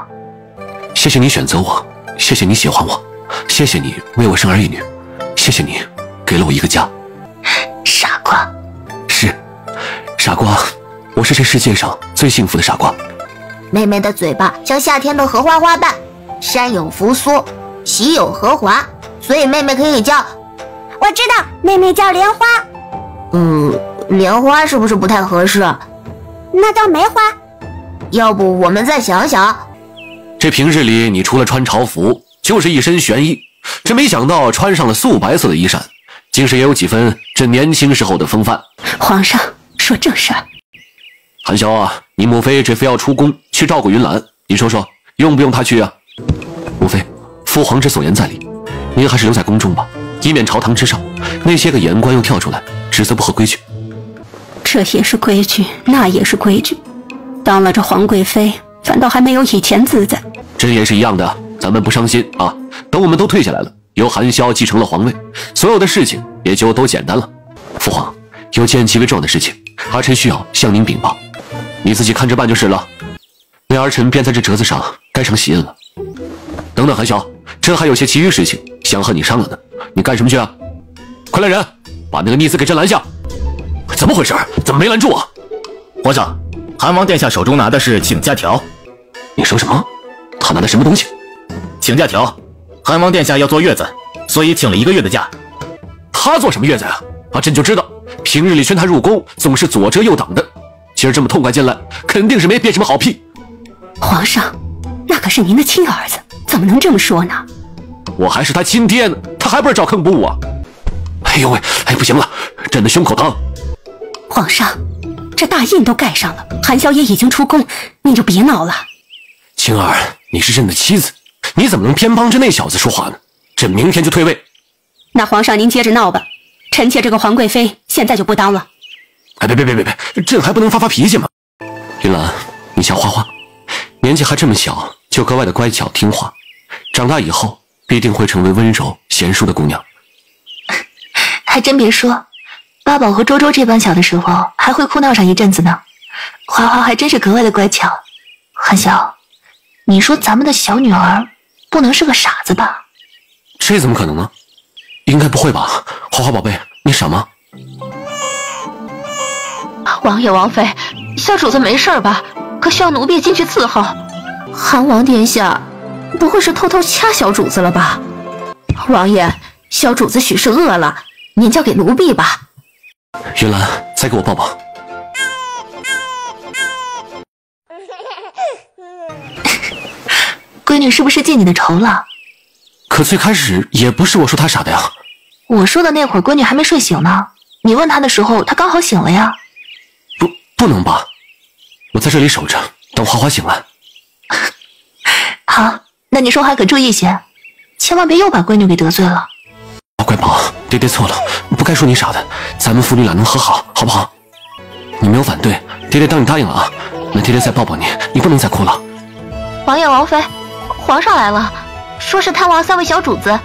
谢谢你选择我，谢谢你喜欢我，谢谢你为我生儿育女，谢谢你给了我一个家。傻瓜。是，傻瓜，我是这世界上最幸福的傻瓜。妹妹的嘴巴像夏天的荷花花瓣，山有扶苏，喜有荷华，所以妹妹可以叫……我知道，妹妹叫莲花。莲花是不是不太合适？那叫梅花。要不我们再想想。这平日里你除了穿朝服，就是一身玄衣，这没想到穿上了素白色的衣衫，竟是也有几分这年轻时候的风范。皇上，说正事儿。韩萧啊，你母妃这非要出宫去照顾云兰，你说说用不用她去啊？母妃，父皇之所言在理，您还是留在宫中吧，以免朝堂之上那些个言官又跳出来指责不合规矩。这也是规矩，那也是规矩。当了这皇贵妃，反倒还没有以前自在。朕也是一样的，咱们不伤心啊。等我们都退下来了，由韩萧继承了皇位，所有的事情也就都简单了。父皇，有件极为重要的事情，儿臣需要向您禀报，你自己看着办就是了。那儿臣便在这折子上盖上玺印了。等等，韩萧，朕还有些其余事情想和你商量呢，你干什么去啊？快来人，把那个逆子给朕拦下！怎么回事？怎么没拦住啊？皇上，韩王殿下手中拿的是请假条。你说什么？他拿的什么东西？请假条。韩王殿下要坐月子，所以请了1个月的假。他做什么月子呀？啊，朕就知道，平日里劝他入宫总是左遮右挡的，今儿这么痛快进来，肯定是没憋什么好屁。皇上，那可是您的亲儿子，怎么能这么说呢？我还是他亲爹呢，他还不是照坑不误啊！哎呦喂，哎，不行了，朕的胸口疼。皇上，这大印都盖上了，韩萧也已经出宫，您就别闹了。青儿，你是朕的妻子，你怎么能偏帮着那小子说话呢？朕明天就退位。那皇上您接着闹吧，臣妾这个皇贵妃现在就不当了。哎，别，朕还不能发脾气吗？云兰，你像花花，年纪还这么小，就格外的乖巧听话，长大以后必定会成为温柔贤淑的姑娘。还真别说，八宝和周周这般小的时候，还会哭闹上一阵子呢。花花还真是格外的乖巧。韩萧，你说咱们的小女儿不能是个傻子吧？这怎么可能呢？应该不会吧？花花宝贝，你傻吗？王爷王妃，小主子没事吧？可需要奴婢进去伺候。韩王殿下不会是偷偷掐小主子了吧？王爷，小主子许是饿了，您交给奴婢吧。云兰，再给我抱抱。闺女是不是记你的仇了？可最开始也不是我说她傻的呀。我说的那会儿，闺女还没睡醒呢。你问她的时候，她刚好醒了呀。不能吧？我在这里守着，等花花醒来。好，那你说话可注意些，千万别又把闺女给得罪了。乖宝，爹爹错了，不该说你傻的，咱们父女俩能和好，好不好？你没有反对，爹爹当你答应了啊。那爹爹再抱抱你，你不能再哭了。王爷王妃，皇上来了，说是探望3位小主子。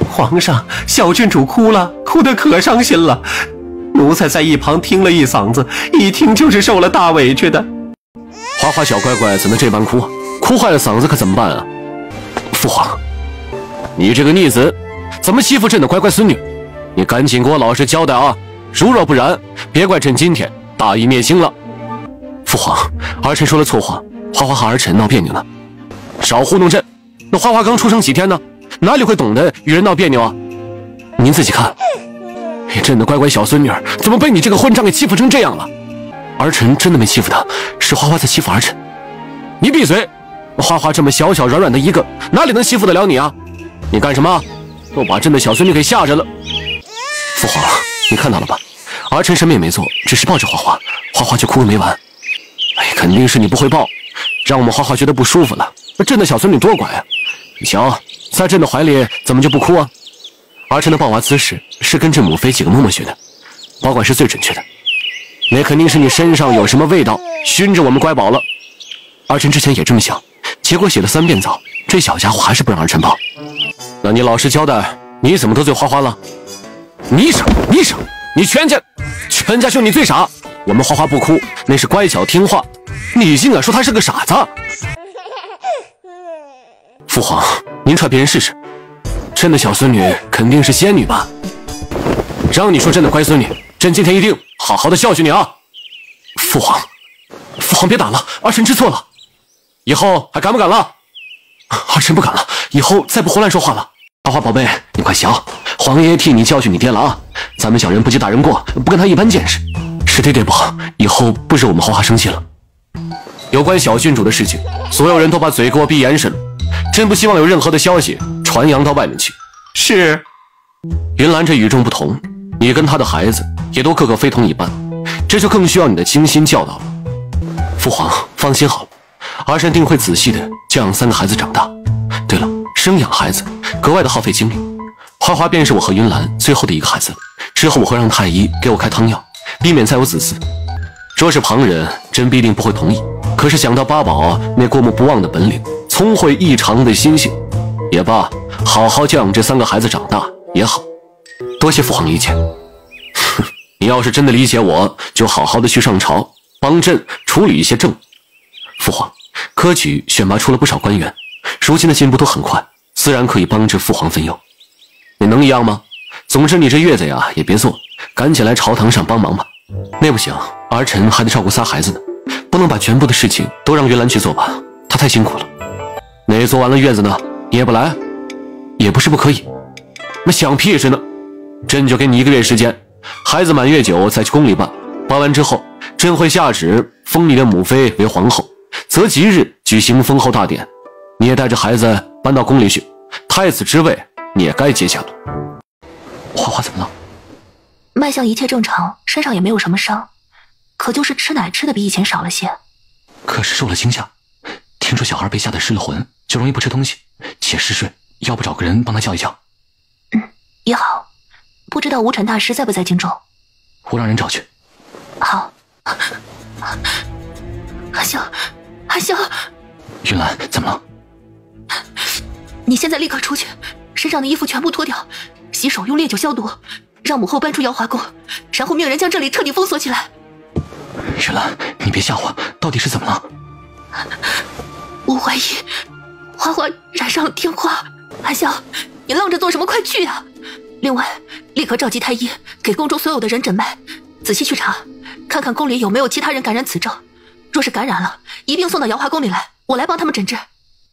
皇上，小郡主哭了，哭得可伤心了。奴才在一旁听了一嗓子，一听就是受了大委屈的。花花小乖乖怎能这般哭？哭坏了嗓子可怎么办啊？父皇，你这个逆子，怎么欺负朕的乖乖孙女？你赶紧给我老实交代啊！如若不然，别怪朕今天大义灭亲了。父皇，儿臣说了错话，花花和儿臣闹别扭呢。少糊弄朕！那花花刚出生几天呢，哪里会懂得与人闹别扭啊？您自己看。朕的乖乖小孙女儿怎么被你这个混账给欺负成这样了？儿臣真的没欺负她，是花花在欺负儿臣。你闭嘴！花花这么小小软软的一个，哪里能欺负得了你啊？你干什么？都把朕的小孙女给吓着了。父皇，你看到了吧？儿臣什么也没做，只是抱着花花，花花就哭个没完。哎，肯定是你不会抱，让我们花花觉得不舒服了。朕的小孙女多乖啊！你瞧，在朕的怀里怎么就不哭啊？儿臣的抱娃姿势是跟朕母妃几个嬷嬷学的，保管是最准确的。那肯定是你身上有什么味道熏着我们乖宝了。儿臣之前也这么想，结果洗了3遍澡，这小家伙还是不让儿臣抱。那你老实交代，你怎么得罪花花了？你傻，你全家就你最傻。我们花花不哭，那是乖巧听话，你竟敢说她是个傻子！父皇，您踹别人试试。朕的小孙女肯定是仙女吧？让你说朕的乖孙女，朕今天一定好好的教训你啊！父皇别打了，儿臣知错了，以后还敢不敢了？儿臣不敢了，以后再不胡乱说话了。花花宝贝，你快想，皇爷替你教训你爹了啊！咱们小人不记大人过，不跟他一般见识。是爹爹不好，以后不惹我们花花生气了。有关小郡主的事情，所有人都把嘴给我闭严实了。朕不希望有任何的消息传扬到外面去。是。云岚这与众不同，你跟她的孩子也都个个非同一般，这就更需要你的精心教导了。父皇放心好了，儿臣定会仔细的教养3个孩子长大。对了，生养孩子格外的耗费精力，花花便是我和云岚最后的一个孩子了。之后我会让太医给我开汤药，避免再有子嗣。若是旁人，朕必定不会同意。可是想到八宝那过目不忘的本领，聪慧异常的心性，也罢，好好教养这3个孩子长大也好。多谢父皇理解。你要是真的理解我，就好好的去上朝，帮朕处理一些政务。父皇，科举选拔出了不少官员，如今的进步都很快，自然可以帮着父皇分忧。你能一样吗？总之你这月子呀也别做，赶紧来朝堂上帮忙吧。那不行，儿臣还得照顾仨孩子呢，不能把全部的事情都让云岚去做吧，她太辛苦了。那做完了月子呢，你也不来？也不是不可以。那想屁事呢？朕就给你1个月时间，孩子满月酒再去宫里办，办完之后，朕会下旨封你的母妃为皇后，择吉日举行封后大典。你也带着孩子搬到宫里去，太子之位你也该接下了。花花怎么了？脉象一切正常，身上也没有什么伤，可就是吃奶吃的比以前少了些。可是受了惊吓，听说小孩被吓得失了魂，就容易不吃东西，且嗜睡，要不找个人帮他叫一叫？也好，不知道无尘大师在不在京中？我让人找去。好。韩萧，云岚怎么了？你现在立刻出去，身上的衣服全部脱掉，洗手用烈酒消毒，让母后搬出瑶华宫，然后命人将这里彻底封锁起来。云岚，你别吓我，到底是怎么了？我怀疑花花染上了天花。韩萧，你愣着做什么？快去啊！另外，立刻召集太医，给宫中所有的人诊脉，仔细去查，看看宫里有没有其他人感染此症。若是感染了，一并送到瑶华宫里来，我来帮他们诊治。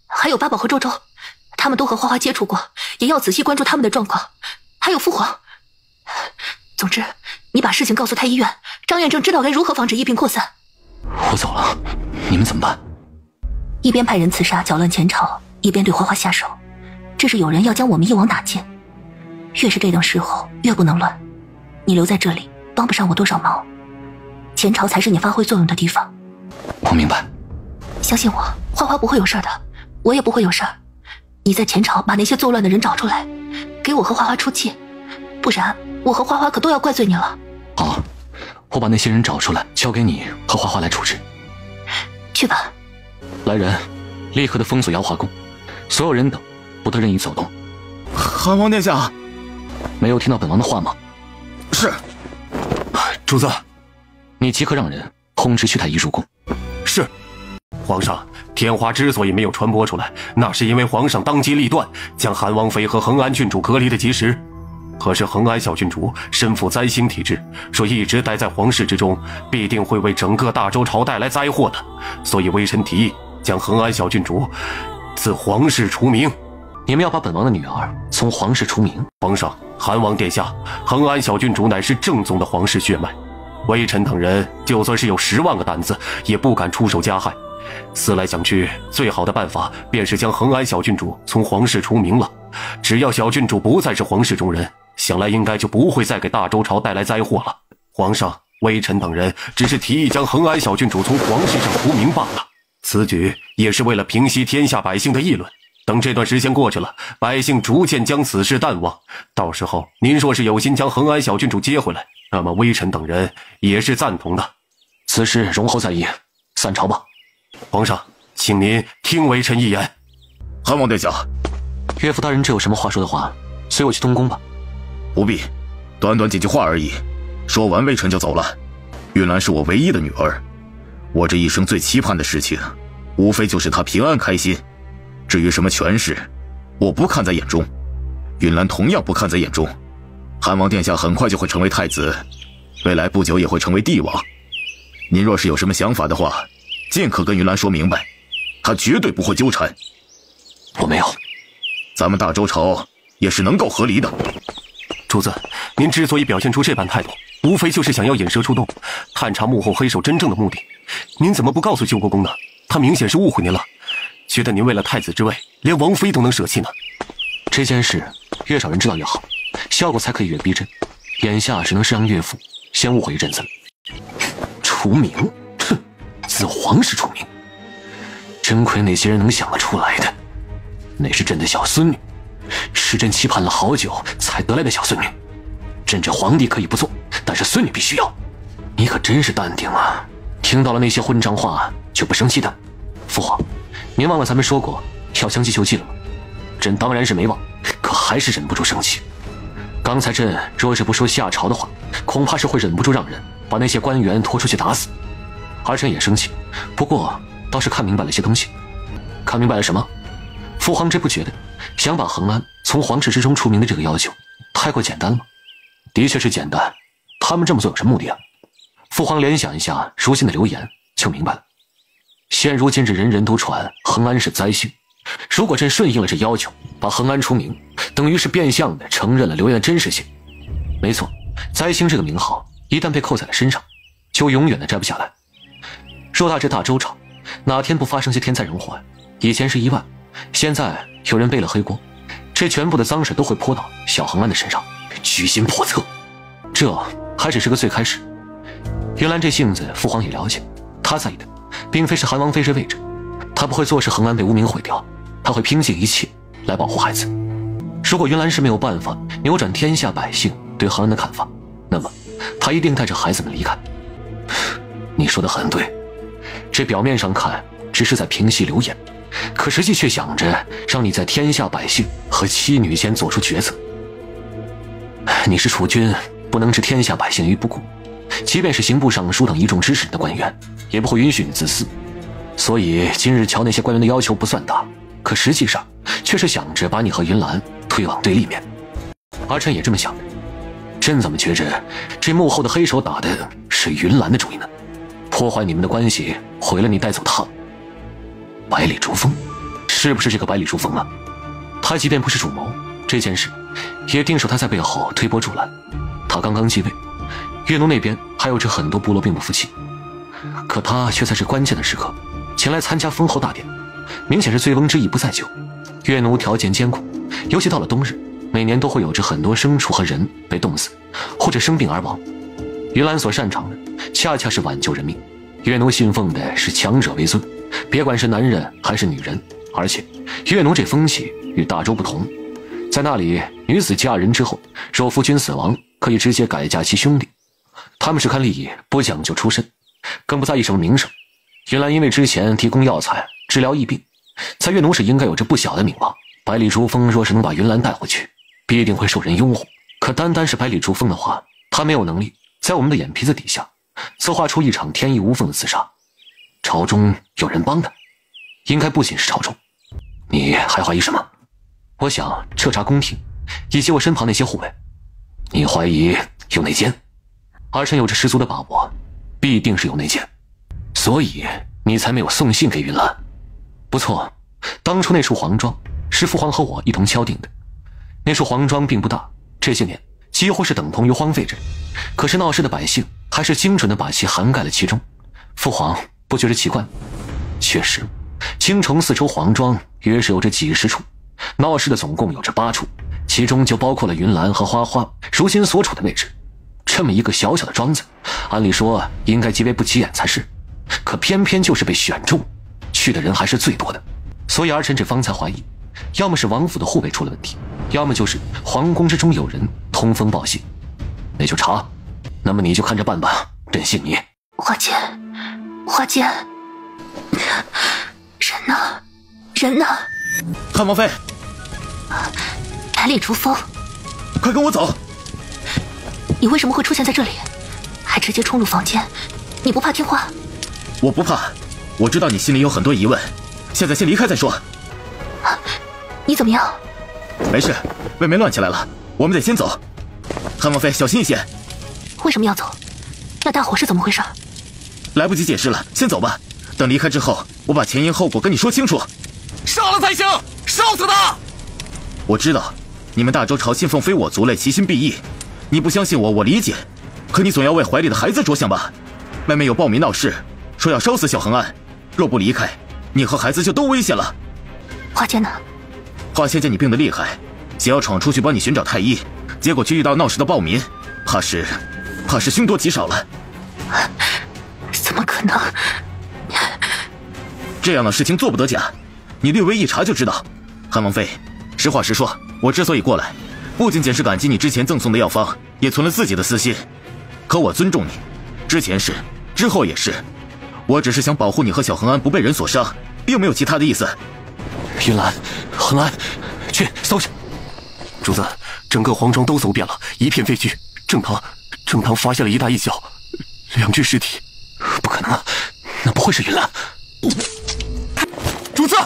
还有八宝和周周，他们都和花花接触过，也要仔细关注他们的状况。还有父皇。总之，你把事情告诉太医院，张院正知道该如何防止疫病扩散。我走了，你们怎么办？一边派人刺杀搅乱前朝，一边对花花下手，这是有人要将我们一网打尽。越是这等时候，越不能乱。你留在这里，帮不上我多少忙。前朝才是你发挥作用的地方。我明白。相信我，花花不会有事的，我也不会有事儿。你在前朝把那些作乱的人找出来，给我和花花出气，不然我和花花可都要怪罪你了。好，我把那些人找出来，交给你和花花来处置。去吧。来人，立刻的封锁瑶华宫，所有人等不得任意走动。韩王殿下，没有听到本王的话吗？是。主子，你即刻让人通知屈太医入宫。是。皇上，天花之所以没有传播出来，那是因为皇上当机立断，将韩王妃和恒安郡主隔离的及时。可是恒安小郡主身负灾星体质，说一直待在皇室之中，必定会为整个大周朝带来灾祸的。所以微臣提议将恒安小郡主自皇室除名。你们要把本王的女儿从皇室除名？皇上，韩王殿下，恒安小郡主乃是正宗的皇室血脉，微臣等人就算是有10万个胆子，也不敢出手加害。思来想去，最好的办法便是将恒安小郡主从皇室除名了。只要小郡主不再是皇室中人，想来应该就不会再给大周朝带来灾祸了。皇上，微臣等人只是提议将恒安小郡主从皇室上除名罢了。此举也是为了平息天下百姓的议论。等这段时间过去了，百姓逐渐将此事淡忘，到时候您若是有心将恒安小郡主接回来，那么微臣等人也是赞同的。此事容后再议，散朝吧。皇上，请您听微臣一言。韩王殿下，岳父大人这有什么话说的话，随我去东宫吧。不必，短短几句话而已，说完微臣就走了。云兰是我唯一的女儿，我这一生最期盼的事情，无非就是她平安开心。至于什么权势，我不看在眼中，云兰同样不看在眼中。韩王殿下很快就会成为太子，未来不久也会成为帝王。您若是有什么想法的话，尽可跟云兰说明白，她绝对不会纠缠。我没有，咱们大周朝也是能够和离的。主子，您之所以表现出这般态度，无非就是想要引蛇出洞，探查幕后黑手真正的目的。您怎么不告诉救国公呢？他明显是误会您了，觉得您为了太子之位，连王妃都能舍弃呢。这件事越少人知道越好，效果才可以越逼真。眼下只能是让岳父先误会一阵子了。除名？哼，自皇室除名，真亏那些人能想得出来的。那是朕的小孙女，是朕期盼了好久才得来的小孙女。朕这皇帝可以不做，但是孙女必须要。你可真是淡定啊，听到了那些混账话就不生气的。父皇，您忘了咱们说过要将计就计了吗？朕当然是没忘，可还是忍不住生气。刚才朕若是不说下朝的话，恐怕是会忍不住让人把那些官员拖出去打死。儿臣也生气，不过倒是看明白了些东西。看明白了什么？父皇这不觉得想把恒安从皇室之中除名的这个要求太过简单了吗？的确是简单，他们这么做有什么目的啊？父皇联想一下如今的流言就明白了。现如今这人人都传恒安是灾星，如果朕顺应了这要求，把恒安除名，等于是变相的承认了流言的真实性。没错，灾星这个名号一旦被扣在了身上，就永远的摘不下来。偌大这大周朝，哪天不发生些天灾人祸呀？以前是意外，现在有人背了黑锅，这全部的脏水都会泼到小恒安的身上，居心叵测。这还只是个最开始。云兰这性子，父皇也了解，他在意的并非是韩王妃这位置，他不会坐视恒安被污名毁掉，他会拼尽一切来保护孩子。如果云兰是没有办法扭转天下百姓对恒安的看法，那么他一定带着孩子们离开。你说的很对，这表面上看只是在平息流言，可实际却想着让你在天下百姓和妻女间做出抉择。你是储君，不能置天下百姓于不顾，即便是刑部尚书等一众指使你的官员，也不会允许你自私。所以今日瞧那些官员的要求不算大，可实际上却是想着把你和云兰推往对立面。儿臣也这么想的。朕怎么觉着这幕后的黑手打的是云兰的主意呢？破坏你们的关系，毁了你，带走他。百里珠峰，是不是这个百里珠峰啊？他即便不是主谋，这件事也定是他在背后推波助澜。他刚刚继位，岳奴那边还有着很多部落并不服气，可他却在这关键的时刻前来参加封侯大典，明显是醉翁之意不在酒。岳奴条件艰苦，尤其到了冬日，每年都会有着很多牲畜和人被冻死，或者生病而亡。云兰所擅长的恰恰是挽救人命。岳奴信奉的是强者为尊，别管是男人还是女人，而且岳奴这风气与大周不同，在那里女子嫁人之后，若夫君死亡，可以直接改嫁其兄弟。他们是看利益，不讲究出身，更不在意什么名声。云兰因为之前提供药材治疗疫病，在岳奴是应该有着不小的名望。百里珠峰若是能把云兰带回去，必定会受人拥护。可单单是百里珠峰的话，他没有能力在我们的眼皮子底下策划出一场天衣无缝的刺杀。朝中有人帮他，应该不仅是朝中。你还怀疑什么？我想彻查宫廷以及我身旁那些护卫。你怀疑有内奸？儿臣有着十足的把握，必定是有内奸，所以你才没有送信给云兰。不错，当初那处黄庄是父皇和我一同敲定的。那处黄庄并不大，这些年几乎是等同于荒废着，可是闹事的百姓还是精准地把其涵盖了其中。父皇不觉得奇怪？确实，京城四周黄庄约是有着几十处，闹事的总共有着8处，其中就包括了云兰和花花如今所处的位置。这么一个小小的庄子，按理说应该极为不起眼才是，可偏偏就是被选中。去的人还是最多的，所以儿臣这方才怀疑，要么是王府的护卫出了问题，要么就是皇宫之中有人通风报信。那就查，那么你就看着办吧，朕信你。花间，花间，人呢？人呢？汉王妃，百里逐风，快跟我走！你为什么会出现在这里？还直接冲入房间，你不怕听话？我不怕，我知道你心里有很多疑问，现在先离开再说。你怎么样？没事，外面乱起来了，我们得先走。汉王妃，小心一些。为什么要走？那大火是怎么回事？来不及解释了，先走吧。等离开之后，我把前因后果跟你说清楚。杀了才行，烧死他！我知道，你们大周朝信奉非我族类，其心必异。你不相信我，我理解。可你总要为怀里的孩子着想吧？外面有暴民闹事，说要烧死小恒安，若不离开，你和孩子就都危险了。花间呢？华仙见你病得厉害，想要闯出去帮你寻找太医，结果却遇到闹事的暴民，怕是凶多吉少了。怎么可能？这样的事情做不得假，你略微一查就知道。韩王妃，实话实说，我之所以过来，不仅仅是感激你之前赠送的药方，也存了自己的私心。可我尊重你，之前是，之后也是。我只是想保护你和小恒安不被人所伤，并没有其他的意思。云兰，恒安，去搜去。主子，整个皇庄都搜遍了，一片废墟。正堂发现了一大一小，2具尸体。不可能啊，那不会是云兰。主子，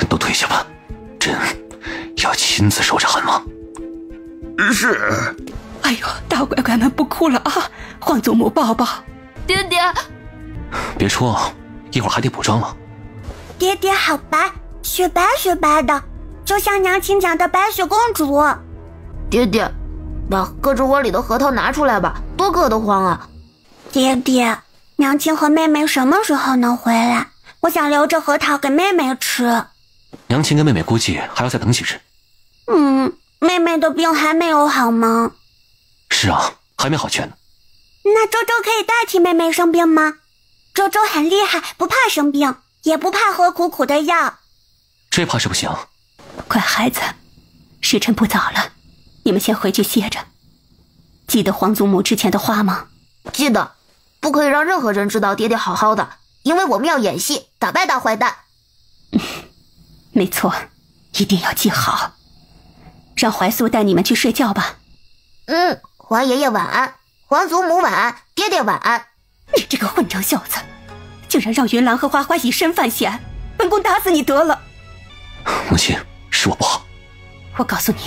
都退下吧，朕要亲自守着韩王。是。哎呦，大乖乖们不哭了啊！皇祖母抱抱。爹爹，别说，一会儿还得补妆了。爹爹好白，雪白雪白的，就像娘亲讲的白雪公主。爹爹，把搁着窝里的核桃拿出来吧，多硌得慌啊！爹爹，娘亲和妹妹什么时候能回来？我想留着核桃给妹妹吃。娘亲跟妹妹估计还要再等几日。妹妹的病还没有好吗？是啊，还没好全呢。那周周可以代替妹妹生病吗？周周很厉害，不怕生病，也不怕喝苦苦的药。这怕是不行。乖孩子，时辰不早了，你们先回去歇着。记得皇祖母之前的话吗？记得，不可以让任何人知道爹爹好好的，因为我们要演戏，打败大坏蛋。没错，一定要记好。让怀素带你们去睡觉吧。皇爷爷晚安，皇祖母晚安，爹爹晚安。你这个混账小子，竟然让云兰和花花以身犯险，本宫打死你得了。母亲，是我不好。我告诉你，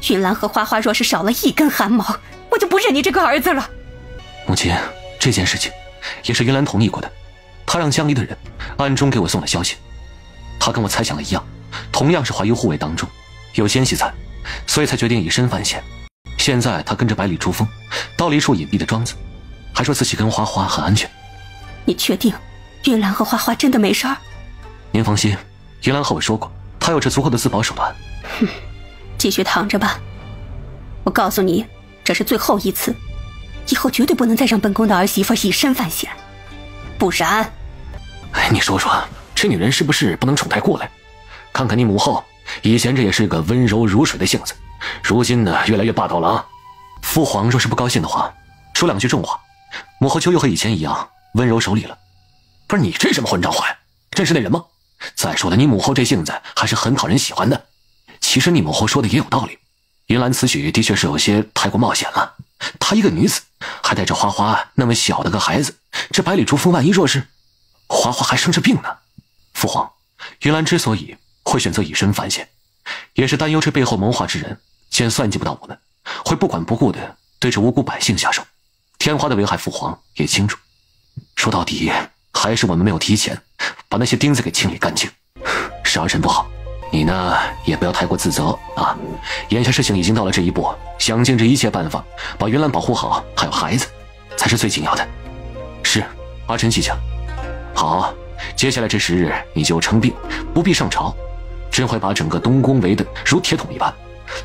云兰和花花若是少了一根汗毛，我就不认你这个儿子了。母亲，这件事情也是云兰同意过的，她让江离的人暗中给我送了消息。她跟我猜想的一样，同样是怀疑护卫当中有奸细在，所以才决定以身犯险。现在她跟着百里出风到了一处隐蔽的庄子，还说自己跟花花很安全。你确定云兰和花花真的没事儿？您放心，云兰和我说过，她有着足够的自保手段。继续躺着吧。我告诉你，这是最后一次，以后绝对不能再让本宫的儿媳妇以身犯险，不然……你说说，这女人是不是不能宠太过来？看看你母后，以前这也是个温柔如水的性子，如今呢，越来越霸道了啊！父皇若是不高兴的话，说2句重话，母后就又和以前一样温柔守礼了。不是你这什么混账话呀？真是那人吗？再说了，你母后这性子还是很讨人喜欢的。其实你母后说的也有道理，云兰此举的确是有些太过冒险了。她一个女子，还带着花花那么小的个孩子，这百里逐风万一若是花花还生着病呢？父皇，云兰之所以会选择以身犯险，也是担忧这背后谋划之人既然算计不到我们，会不管不顾的对着无辜百姓下手。天花的危害父皇也清楚，说到底还是我们没有提前把那些钉子给清理干净。是儿臣不好，你呢也不要太过自责啊！眼下事情已经到了这一步，想尽这一切办法把云兰保护好，还有孩子，才是最紧要的。是，儿臣记下。好，接下来这10日你就称病，不必上朝，朕会把整个东宫围得如铁桶一般，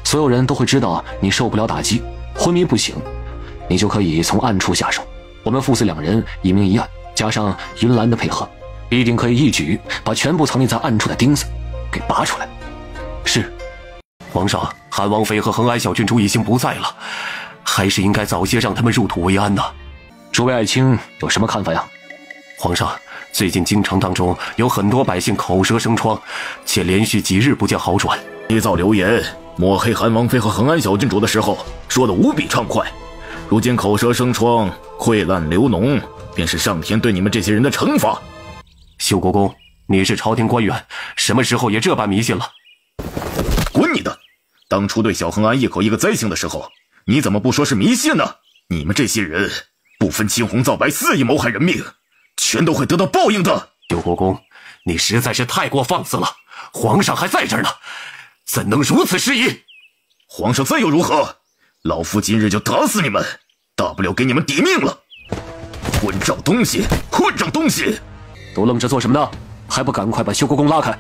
所有人都会知道你受不了打击，昏迷不醒，你就可以从暗处下手。我们父子2人一明一暗，加上云兰的配合，必定可以一举把全部藏匿在暗处的钉子给拔出来。是，皇上，韩王妃和恒安小郡主已经不在了，还是应该早些让他们入土为安呐。诸位爱卿有什么看法呀？皇上，最近京城当中有很多百姓口舌生疮，且连续几日不见好转。捏造流言抹黑韩王妃和恒安小郡主的时候，说得无比畅快，如今口舌生疮，溃烂流脓，便是上天对你们这些人的惩罚。修国公，你是朝廷官员，什么时候也这般迷信了？滚你的！当初对小恒安一口一个灾星的时候，你怎么不说是迷信呢？你们这些人不分青红皂白，肆意谋害人命，全都会得到报应的。修国公，你实在是太过放肆了，皇上还在这儿呢，怎能如此失仪？皇上再又如何？老夫今日就打死你们，大不了给你们抵命了。混账东西，混账东西！都愣着做什么呢？还不赶快把修国公拉开！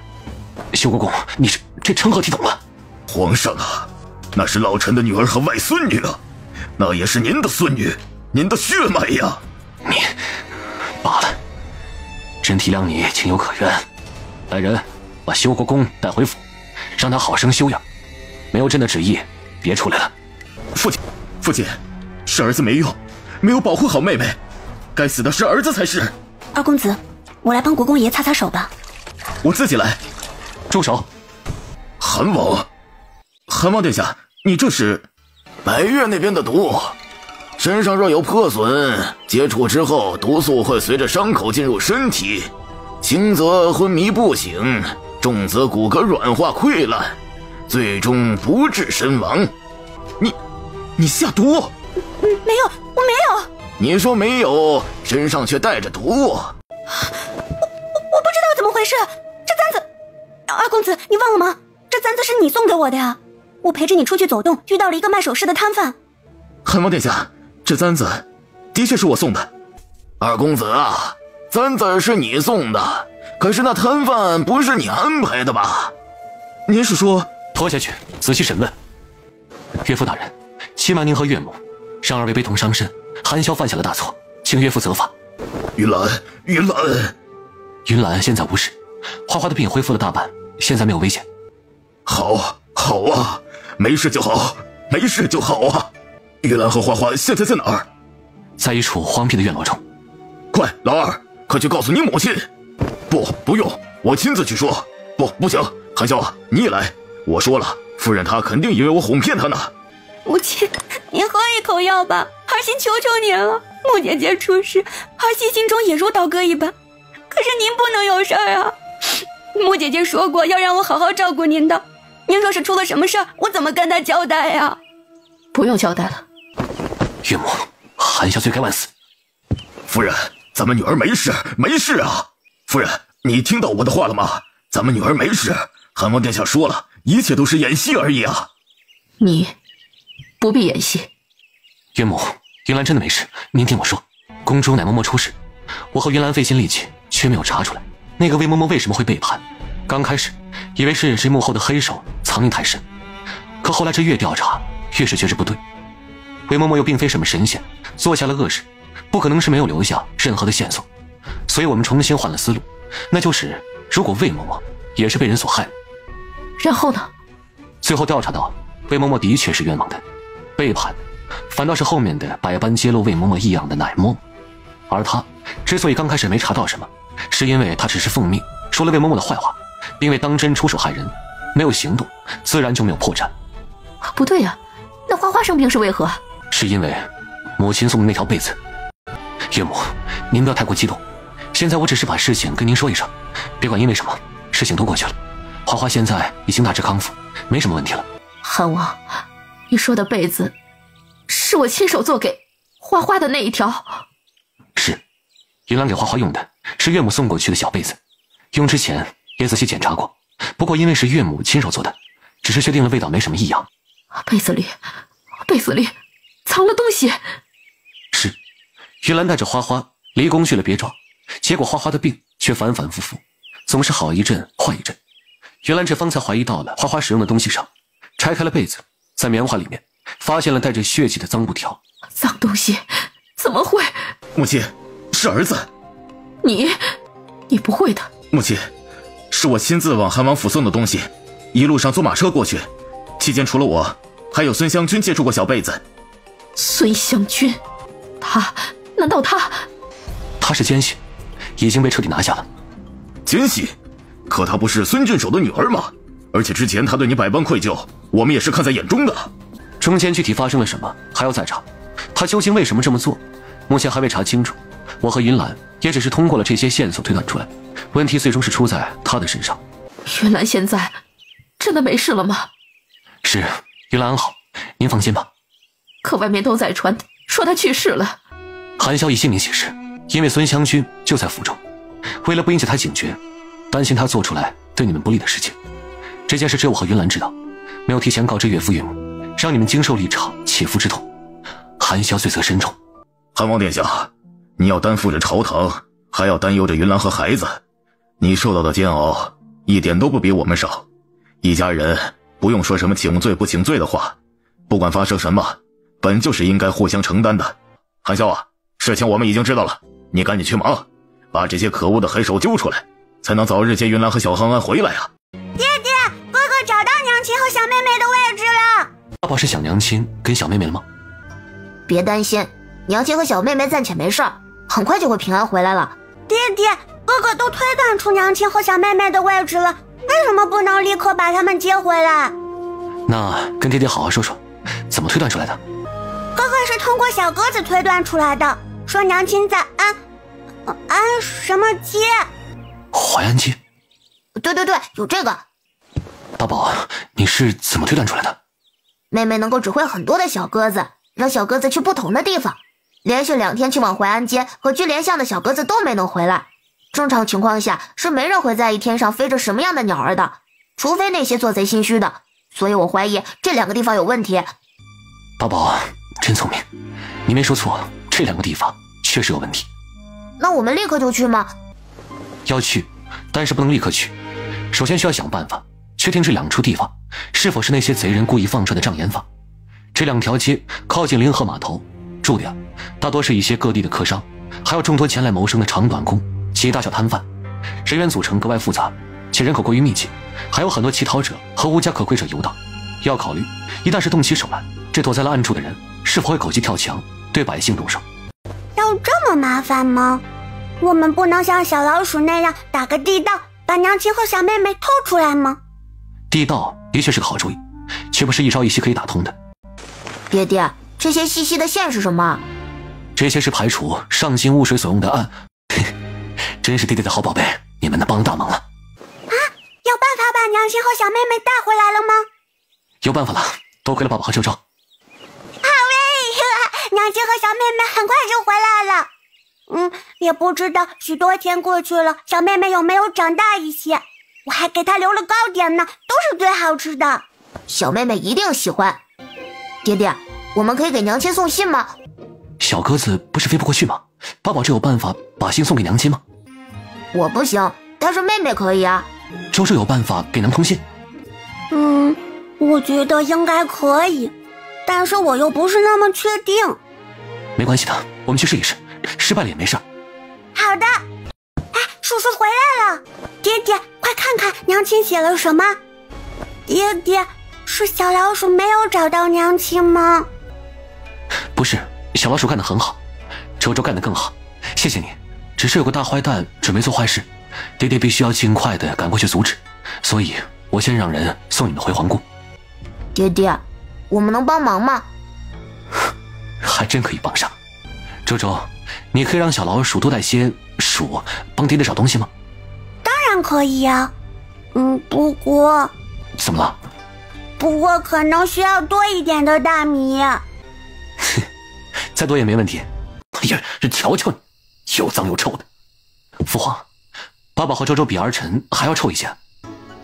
修国公，你这成何体统啊？皇上啊，那是老臣的女儿和外孙女啊，那也是您的孙女，您的血脉呀！你罢了，朕体谅你情有可原。来人，把修国公带回府，让他好生休养。没有朕的旨意，别出来了。父亲，是儿子没有保护好妹妹，该死的是儿子才是。二公子，我来帮国公爷擦擦手吧。我自己来。住手！韩王殿下，你这是？白月那边的毒，身上若有破损，接触之后毒素会随着伤口进入身体，轻则昏迷不醒，重则骨骼软化溃烂，最终不治身亡。你下毒？没有，我没有。你说没有，身上却带着毒。我不知道怎么回事，这簪子，二公子，你忘了吗？这簪子是你送给我的呀。我陪着你出去走动，遇到了一个卖首饰的摊贩。韩王殿下，这簪子的确是我送的。二公子啊，簪子是你送的，可是那摊贩不是你安排的吧？您是说？拖下去，仔细审问。岳父大人，欺瞒您和岳母，让二位悲痛伤身，韩萧犯下了大错，请岳父责罚。云兰现在无事，花花的病恢复了大半，现在没有危险。好啊，没事就好啊。玉兰和花花现在在哪儿？在一处荒僻的院落中。快，老二，快去告诉你母亲。不用，我亲自去说。不行，韩萧啊，你也来。我说了，夫人她肯定以为我哄骗她呢。母亲，您喝一口药吧，儿媳求求您了。穆姐姐出事，儿媳心中也如刀割一般。可是您不能有事儿啊！穆姐姐说过要让我好好照顾您的，您若是出了什么事儿，我怎么跟她交代呀？不用交代了。岳母，韩萧罪该万死。夫人，咱们女儿没事啊。夫人，你听到我的话了吗？咱们女儿没事，韩王殿下说了，一切都是演戏而已啊。你不必演戏。岳母，云兰真的没事，您听我说，公主乃嬷嬷出事，我和云兰费尽力气，却没有查出来那个魏嬷嬷为什么会背叛。刚开始以为是谁幕后的黑手藏匿太深，可后来这越调查越是觉着不对。魏嬷嬷又并非什么神仙，做下了恶事，不可能是没有留下任何的线索，所以我们重新换了思路，那就是如果魏嬷嬷也是被人所害。然后呢？最后调查到魏嬷嬷的确是冤枉的，背叛的反倒是后面的百般揭露魏嬷嬷异样的乃嬷嬷。而她之所以刚开始没查到什么，是因为她只是奉命说了魏嬷嬷的坏话，并未当真出手害人，没有行动，自然就没有破绽。不对呀，那花花生病是为何？是因为母亲送的那条被子。岳母，您不要太过激动，现在我只是把事情跟您说一声，别管因为什么，事情都过去了，花花现在已经大致康复，没什么问题了。韩王，你说的被子是我亲手做给花花的那一条？是，云兰给花花用的是岳母送过去的小被子，用之前也仔细检查过，不过因为是岳母亲手做的，只是确定了味道没什么异样。被子里藏了东西。是，云兰带着花花离宫去了别庄，结果花花的病却反反复复，总是好一阵坏一阵。云兰这方才怀疑到了花花使用的东西上，拆开了被子，在棉花里面发现了带着血迹的脏布条。脏东西怎么会？母亲，是儿子。你你不会的。母亲，是我亲自往韩王府送的东西，一路上坐马车过去，期间除了我，还有孙湘君接触过小被子。孙湘君，难道他是奸细，已经被彻底拿下了。奸细？可她不是孙郡守的女儿吗？而且之前她对你百般愧疚，我们也是看在眼中的。中间具体发生了什么，还要再查。她究竟为什么这么做，目前还未查清楚。我和云兰也只是通过了这些线索推断出来，问题最终是出在她的身上。云兰现在真的没事了吗？是，云兰安好，您放心吧。可外面都在传说她去世了。韩萧以性命起誓，因为孙湘君就在府中，为了不引起他警觉，担心他做出来对你们不利的事情，这件事只有我和云兰知道，没有提前告知岳父岳母，让你们经受了一场切肤之痛。韩萧罪责深重。韩王殿下，你要担负着朝堂，还要担忧着云兰和孩子，你受到的煎熬一点都不比我们少。一家人不用说什么请罪不请罪的话，不管发生什么，本就是应该互相承担的。韩萧啊，事情我们已经知道了，你赶紧去忙，把这些可恶的黑手揪出来，才能早日接云兰和小憨安回来啊。爹爹，哥哥找到娘亲和小妹妹的位置了。爸爸是想娘亲跟小妹妹了吗？别担心，娘亲和小妹妹暂且没事儿，很快就会平安回来了。爹爹，哥哥都推断出娘亲和小妹妹的位置了，为什么不能立刻把他们接回来？那跟爹爹好好说说，怎么推断出来的？哥哥是通过小鸽子推断出来的，说娘亲在安什么街？淮安街。对，有这个。大宝，你是怎么推断出来的？妹妹能够指挥很多的小鸽子，让小鸽子去不同的地方，连续2天去往淮安街和居连巷的小鸽子都没能回来。正常情况下是没人会在意天上飞着什么样的鸟儿的，除非那些做贼心虚的，所以我怀疑这2个地方有问题。大宝真聪明，你没说错，这2个地方确实有问题。那我们立刻就去吗？要去，但是不能立刻去，首先需要想办法确定这2处地方是否是那些贼人故意放出的障眼法。这2条街靠近临河码头，住的呀大多是一些各地的客商，还有众多前来谋生的长短工及大小摊贩，人员组成格外复杂，且人口过于密集，还有很多乞讨者和无家可归者游荡。要考虑一旦是动起手来，这躲在了暗处的人是否会狗急跳墙对百姓动手。要这么麻烦吗？我们不能像小老鼠那样打个地道，把娘亲和小妹妹偷出来吗？地道的确是个好主意，却不是一朝一夕可以打通的。爹爹，这些细细的线是什么？这些是排除上京污水所用的暗。真是爹爹的好宝贝，你们能帮大忙了。有办法把娘亲和小妹妹带回来了吗？有办法了，多亏了爸爸和周周。好嘞，娘亲和小妹妹很快就回来了。也不知道许多天过去了，小妹妹有没有长大一些？我还给她留了糕点呢，都是最好吃的。小妹妹一定喜欢。爹爹，我们可以给娘亲送信吗？小鸽子不是飞不过去吗？爸宝这有办法把信送给娘亲吗？我不行，但是妹妹可以啊。周周有办法给娘通信？我觉得应该可以，但是我又不是那么确定。没关系的，我们去试一试，失败了也没事。好的。叔叔回来了。爹爹，快看看娘亲写了什么。爹爹，是小老鼠没有找到娘亲吗？不是，小老鼠干得很好，周周干得更好，谢谢你。只是有个大坏蛋准备做坏事，爹爹必须要尽快的赶过去阻止，所以我先让人送你们回皇宫。爹爹，我们能帮忙吗？还真可以帮上。周周，你可以让小老鼠多带些鼠帮爹爹找东西吗？当然可以啊。不过怎么了？不过可能需要多一点的大米。再多也没问题。哎呀，这瞧瞧你，又脏又臭的。父皇，爸爸和周周比儿臣还要臭一些。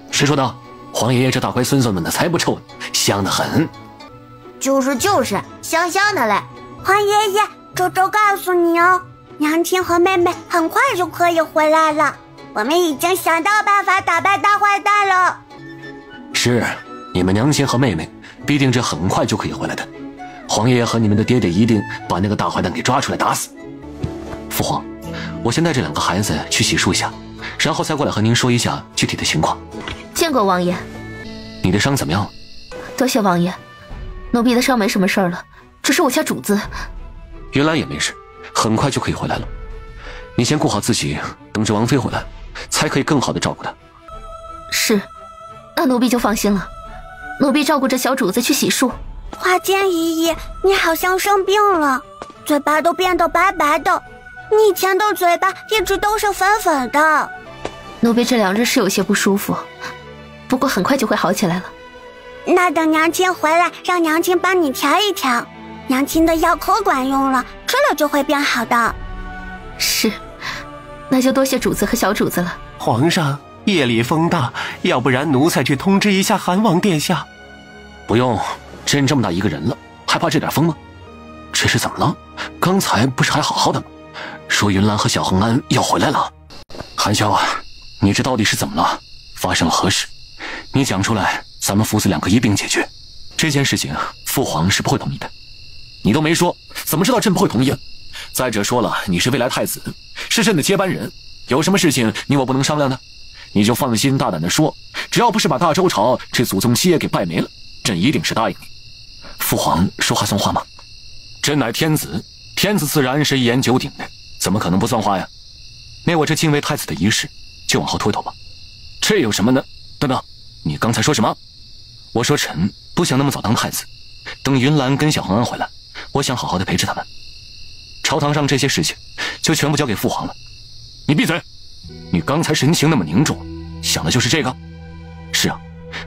谁说的？皇爷爷这大乖孙孙们的才不臭呢，香得很。就是香香的嘞。皇爷爷，周周告诉你哦，娘亲和妹妹很快就可以回来了，我们已经想到办法打败大坏蛋了。是，你们娘亲和妹妹必定这很快就可以回来的。皇爷爷和你们的爹爹一定把那个大坏蛋给抓出来打死。父皇，我先带这2个孩子去洗漱一下，然后再过来和您说一下具体的情况。见过王爷。你的伤怎么样？多谢王爷，奴婢的伤没什么事儿了，只是我家主子。云兰也没事，很快就可以回来了。你先顾好自己，等着王妃回来，才可以更好的照顾她。是，那奴婢就放心了。奴婢照顾着小主子去洗漱。花间姨姨，你好像生病了，嘴巴都变得白白的，你以前的嘴巴一直都是粉粉的。奴婢这2日是有些不舒服，不过很快就会好起来了。那等娘亲回来，让娘亲帮你调一调，娘亲的药可管用了，吃了就会变好的。是，那就多谢主子和小主子了。皇上，夜里风大，要不然奴才去通知一下韩王殿下。不用，朕这么大一个人了，还怕这点风吗？这是怎么了？刚才不是还好好的吗？说云兰和小恒安要回来了。韩萧啊，你这到底是怎么了？发生了何事？你讲出来，咱们父子2个一并解决。这件事情父皇是不会同意的。你都没说，怎么知道朕不会同意？再者说了，你是未来太子，是朕的接班人，有什么事情你我不能商量的？你就放心大胆的说，只要不是把大周朝这祖宗基业给败没了，朕一定是答应你。父皇说话算话吗？朕乃天子，天子自然是一言九鼎的，怎么可能不算话呀？那我这敬为太子的仪式就往后拖拖吧。这有什么呢？等等，你刚才说什么？我说臣不想那么早当太子，等云兰跟小恒安回来，我想好好的陪着他们。朝堂上这些事情就全部交给父皇了。你闭嘴！你刚才神情那么凝重，想的就是这个？是啊，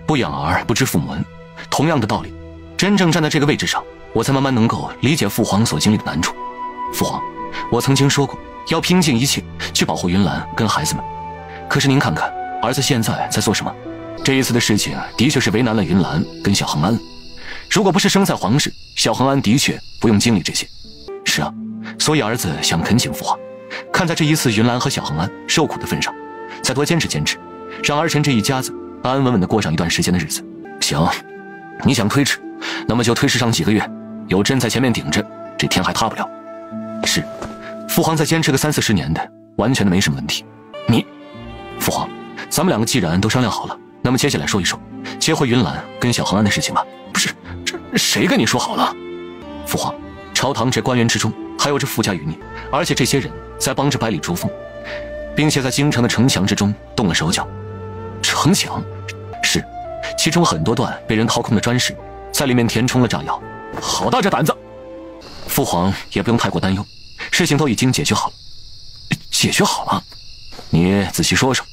不养儿不知父母恩，同样的道理，真正站在这个位置上，我才慢慢能够理解父皇所经历的难处。父皇，我曾经说过要拼尽一切去保护云兰跟孩子们，可是您看看儿子现在在做什么？这一次的事情的确是为难了云兰跟小恒安，如果不是生在皇室，小恒安的确不用经历这些。是啊，所以儿子想恳请父皇，看在这一次云兰和小恒安受苦的份上，再多坚持坚持，让儿臣这一家子安安稳稳的过上一段时间的日子。行，你想推迟，那么就推迟上几个月，有朕在前面顶着，这天还塌不了。是，父皇再坚持个30、40年的，完全的没什么问题。父皇，咱们2个既然都商量好了，那么接下来说一说接回云兰跟小恒安的事情吧。不是，这谁跟你说好了？父皇，朝堂这官员之中还有着富家余孽，而且这些人在帮着百里珠峰，并且在京城的城墙之中动了手脚。城墙？是，其中很多段被人掏空的砖石，在里面填充了炸药。好大这胆子！父皇也不用太过担忧，事情都已经解决好了。解决好了？你仔细说说。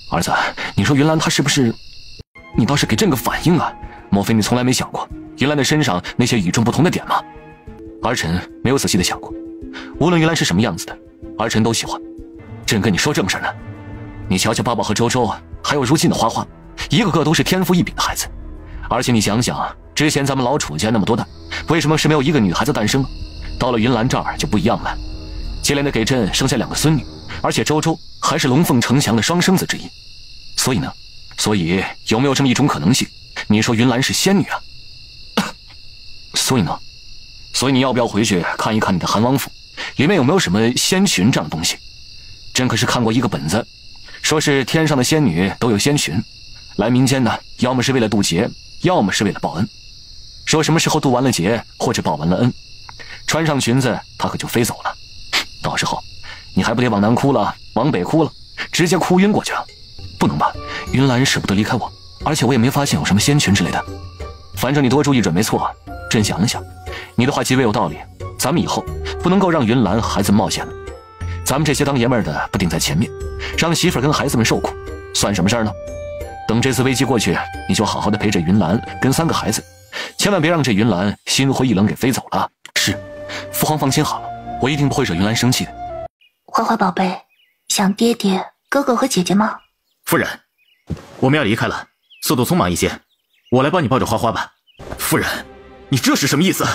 儿子，你说云兰她是不是……你倒是给朕个反应啊！莫非你从来没想过云兰的身上那些与众不同的点吗？儿臣没有仔细的想过，无论云兰是什么样子的，儿臣都喜欢。朕跟你说正事呢，你瞧瞧爸爸和周周啊，还有如今的花花，一个个都是天赋异禀的孩子。而且你想想，之前咱们老楚家那么多代，为什么是没有一个女孩子诞生啊？到了云兰这儿就不一样了，接连的给朕生下2个孙女，而且周周还是龙凤呈祥的双生子之一。所以有没有这么一种可能性，你说云兰是仙女啊？所以你要不要回去看一看你的韩王府，里面有没有什么仙群这样的东西？朕可是看过一个本子，说是天上的仙女都有仙群，来民间呢，要么是为了渡劫，要么是为了报恩。说什么时候渡完了劫或者报完了恩，穿上裙子她可就飞走了。到时候你还不得往南哭了，往北哭了，直接哭晕过去了。不能吧，云兰舍不得离开我，而且我也没发现有什么仙群之类的。反正你多注意准没错。朕想了想，你的话极为有道理，咱们以后不能够让云兰和孩子们冒险了。咱们这些当爷们儿的不顶在前面，让媳妇儿跟孩子们受苦，算什么事儿呢？等这次危机过去，你就好好的陪着云兰跟3个孩子，千万别让这云兰心灰意冷给飞走了。是，父皇放心好了，我一定不会惹云兰生气的。花花宝贝，想爹爹、哥哥和姐姐吗？夫人，我们要离开了，速度匆忙一些，我来帮你抱着花花吧。夫人，你这是什么意思？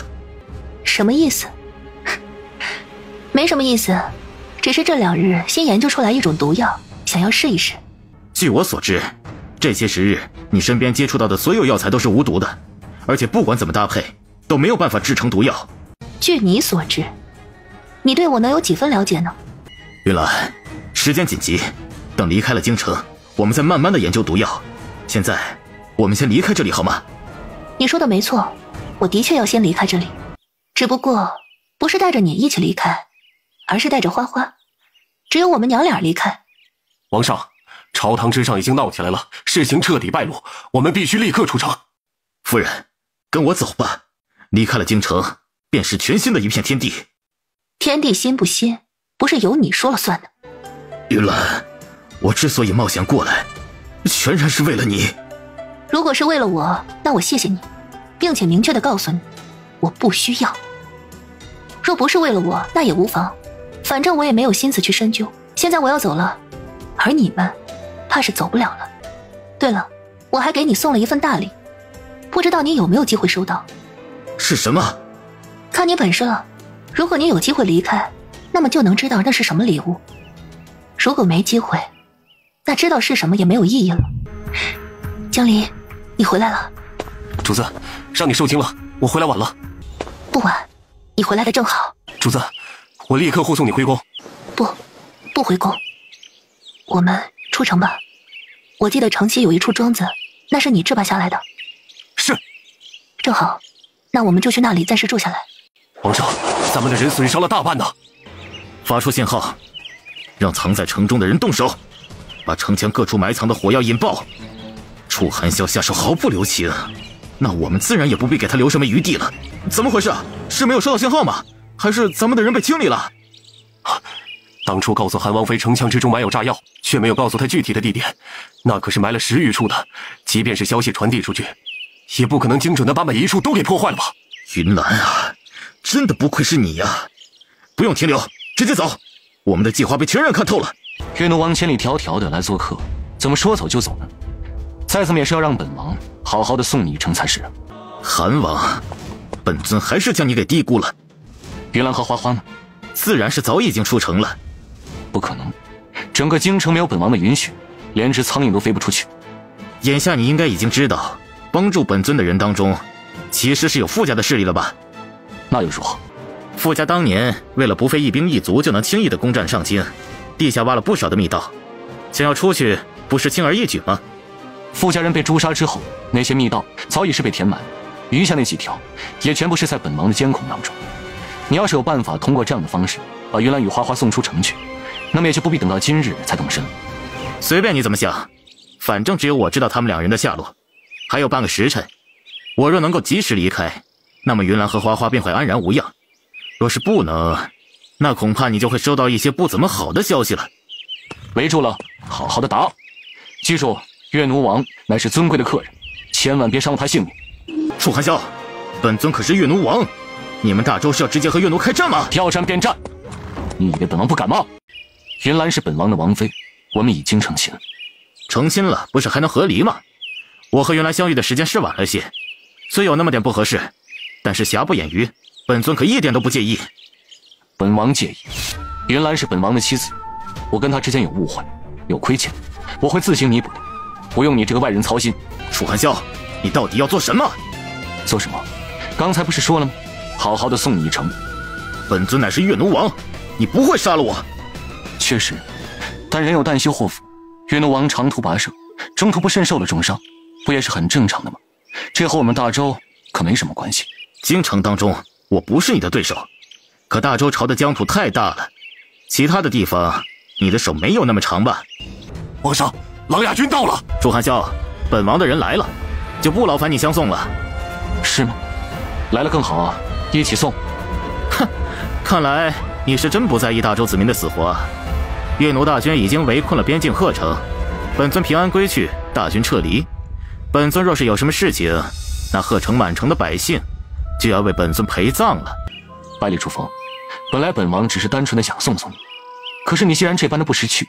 什么意思？没什么意思，只是这2日新研究出来一种毒药，想要试一试。据我所知，这些时日你身边接触到的所有药材都是无毒的，而且不管怎么搭配都没有办法制成毒药。据你所知，你对我能有几分了解呢？云兰，时间紧急，等离开了京城，我们再慢慢的研究毒药。现在，我们先离开这里好吗？你说的没错，我的确要先离开这里，只不过不是带着你一起离开，而是带着花花，只有我们娘俩离开。皇上，朝堂之上已经闹起来了，事情彻底败露，我们必须立刻出城。夫人，跟我走吧，离开了京城，便是全新的一片天地。天地新不新，不是由你说了算的。云兰，我之所以冒险过来，全然是为了你。如果是为了我，那我谢谢你，并且明确的告诉你，我不需要。若不是为了我，那也无妨，反正我也没有心思去深究。现在我要走了，而你们怕是走不了了。对了，我还给你送了一份大礼，不知道你有没有机会收到？是什么？看你本事了，如果你有机会离开，那么就能知道那是什么礼物。如果没机会，那知道是什么也没有意义了。江离，你回来了。主子，让你受惊了，我回来晚了。不晚，你回来的正好。主子，我立刻护送你回宫。不回宫，我们出城吧。我记得城西有一处庄子，那是你置办下来的。是。正好，那我们就去那里暂时住下来。皇上，咱们的人损伤了大半呢。发出信号，让藏在城中的人动手，把城墙各处埋藏的火药引爆。楚寒霄下手毫不留情，那我们自然也不必给他留什么余地了。怎么回事？是没有收到信号吗？还是咱们的人被清理了？当初告诉韩王妃城墙之中埋有炸药，却没有告诉她具体的地点，那可是埋了10余处的。即便是消息传递出去，也不可能精准的把每一处都给破坏了吧？云兰啊，真的不愧是你呀！不用停留，直接走。我们的计划被全然看透了。岳奴王千里迢迢的来做客，怎么说走就走呢？再怎么也是要让本王好好的送你一程才是。韩王，本尊还是将你给低估了。云兰和花花呢？自然是早已经出城了。不可能，整个京城没有本王的允许，连只苍蝇都飞不出去。眼下你应该已经知道，帮助本尊的人当中，其实是有傅家的势力了吧？那又如何？傅家当年为了不费一兵一卒就能轻易的攻占上京，地下挖了不少的密道，想要出去不是轻而易举吗？傅家人被诛杀之后，那些密道早已是被填满，余下那几条也全部是在本王的监控当中。你要是有办法通过这样的方式把云兰与花花送出城去，那么也就不必等到今日才动身了。随便你怎么想，反正只有我知道他们两人的下落。还有半个时辰，我若能够及时离开，那么云兰和花花便会安然无恙。若是不能，那恐怕你就会收到一些不怎么好的消息了。围住了，好好的打。记住，岳奴王乃是尊贵的客人，千万别伤了他性命。楚寒霄，本尊可是岳奴王，你们大周是要直接和岳奴开战吗？要战便战，你以为本王不敢吗？云兰是本王的王妃，我们已经成亲了。成亲了不是还能和离吗？我和云兰相遇的时间是晚了些，虽有那么点不合适，但是瑕不掩瑜，本尊可一点都不介意。本王介意，云兰是本王的妻子，我跟她之间有误会，有亏欠，我会自行弥补的，不用你这个外人操心。楚寒霄，你到底要做什么？做什么？刚才不是说了吗？好好的送你一程。本尊乃是岳奴王，你不会杀了我。确实，但人有旦夕祸福，岳奴王长途跋涉，中途不慎受了重伤，不也是很正常的吗？这和我们大周可没什么关系。京城当中我不是你的对手，可大周朝的疆土太大了，其他的地方你的手没有那么长吧？皇上，琅琊军到了。楚寒霄，本王的人来了，就不劳烦你相送了。是吗？来了更好啊，一起送。哼，看来你是真不在意大周子民的死活啊。岳奴大军已经围困了边境鹤城，本尊平安归去，大军撤离。本尊若是有什么事情，那鹤城满城的百姓就要为本尊陪葬了。百里楚风，本来本王只是单纯的想送送你，可是你既然这般的不识趣，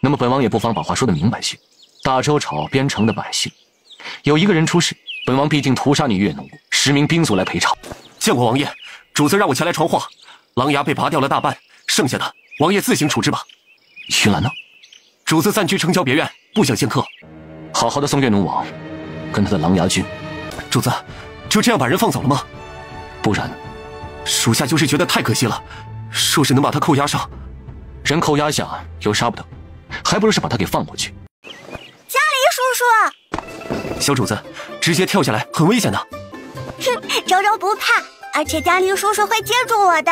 那么本王也不妨把话说得明白些。大周朝边城的百姓，有一个人出事，本王必定屠杀你岳奴，10名兵卒来赔偿。见过王爷，主子让我前来传话，琅琊被拔掉了大半，剩下的王爷自行处置吧。云兰呢？主子暂居城郊别院，不想见客。好好的送岳奴王跟他的琅琊军。主子就这样把人放走了吗？不然属下就是觉得太可惜了，若是能把他扣押上。人扣押下又杀不得，还不如是把他给放过去。江离叔叔，小主子，直接跳下来很危险的。哼，周周不怕，而且江离叔叔会接住我的。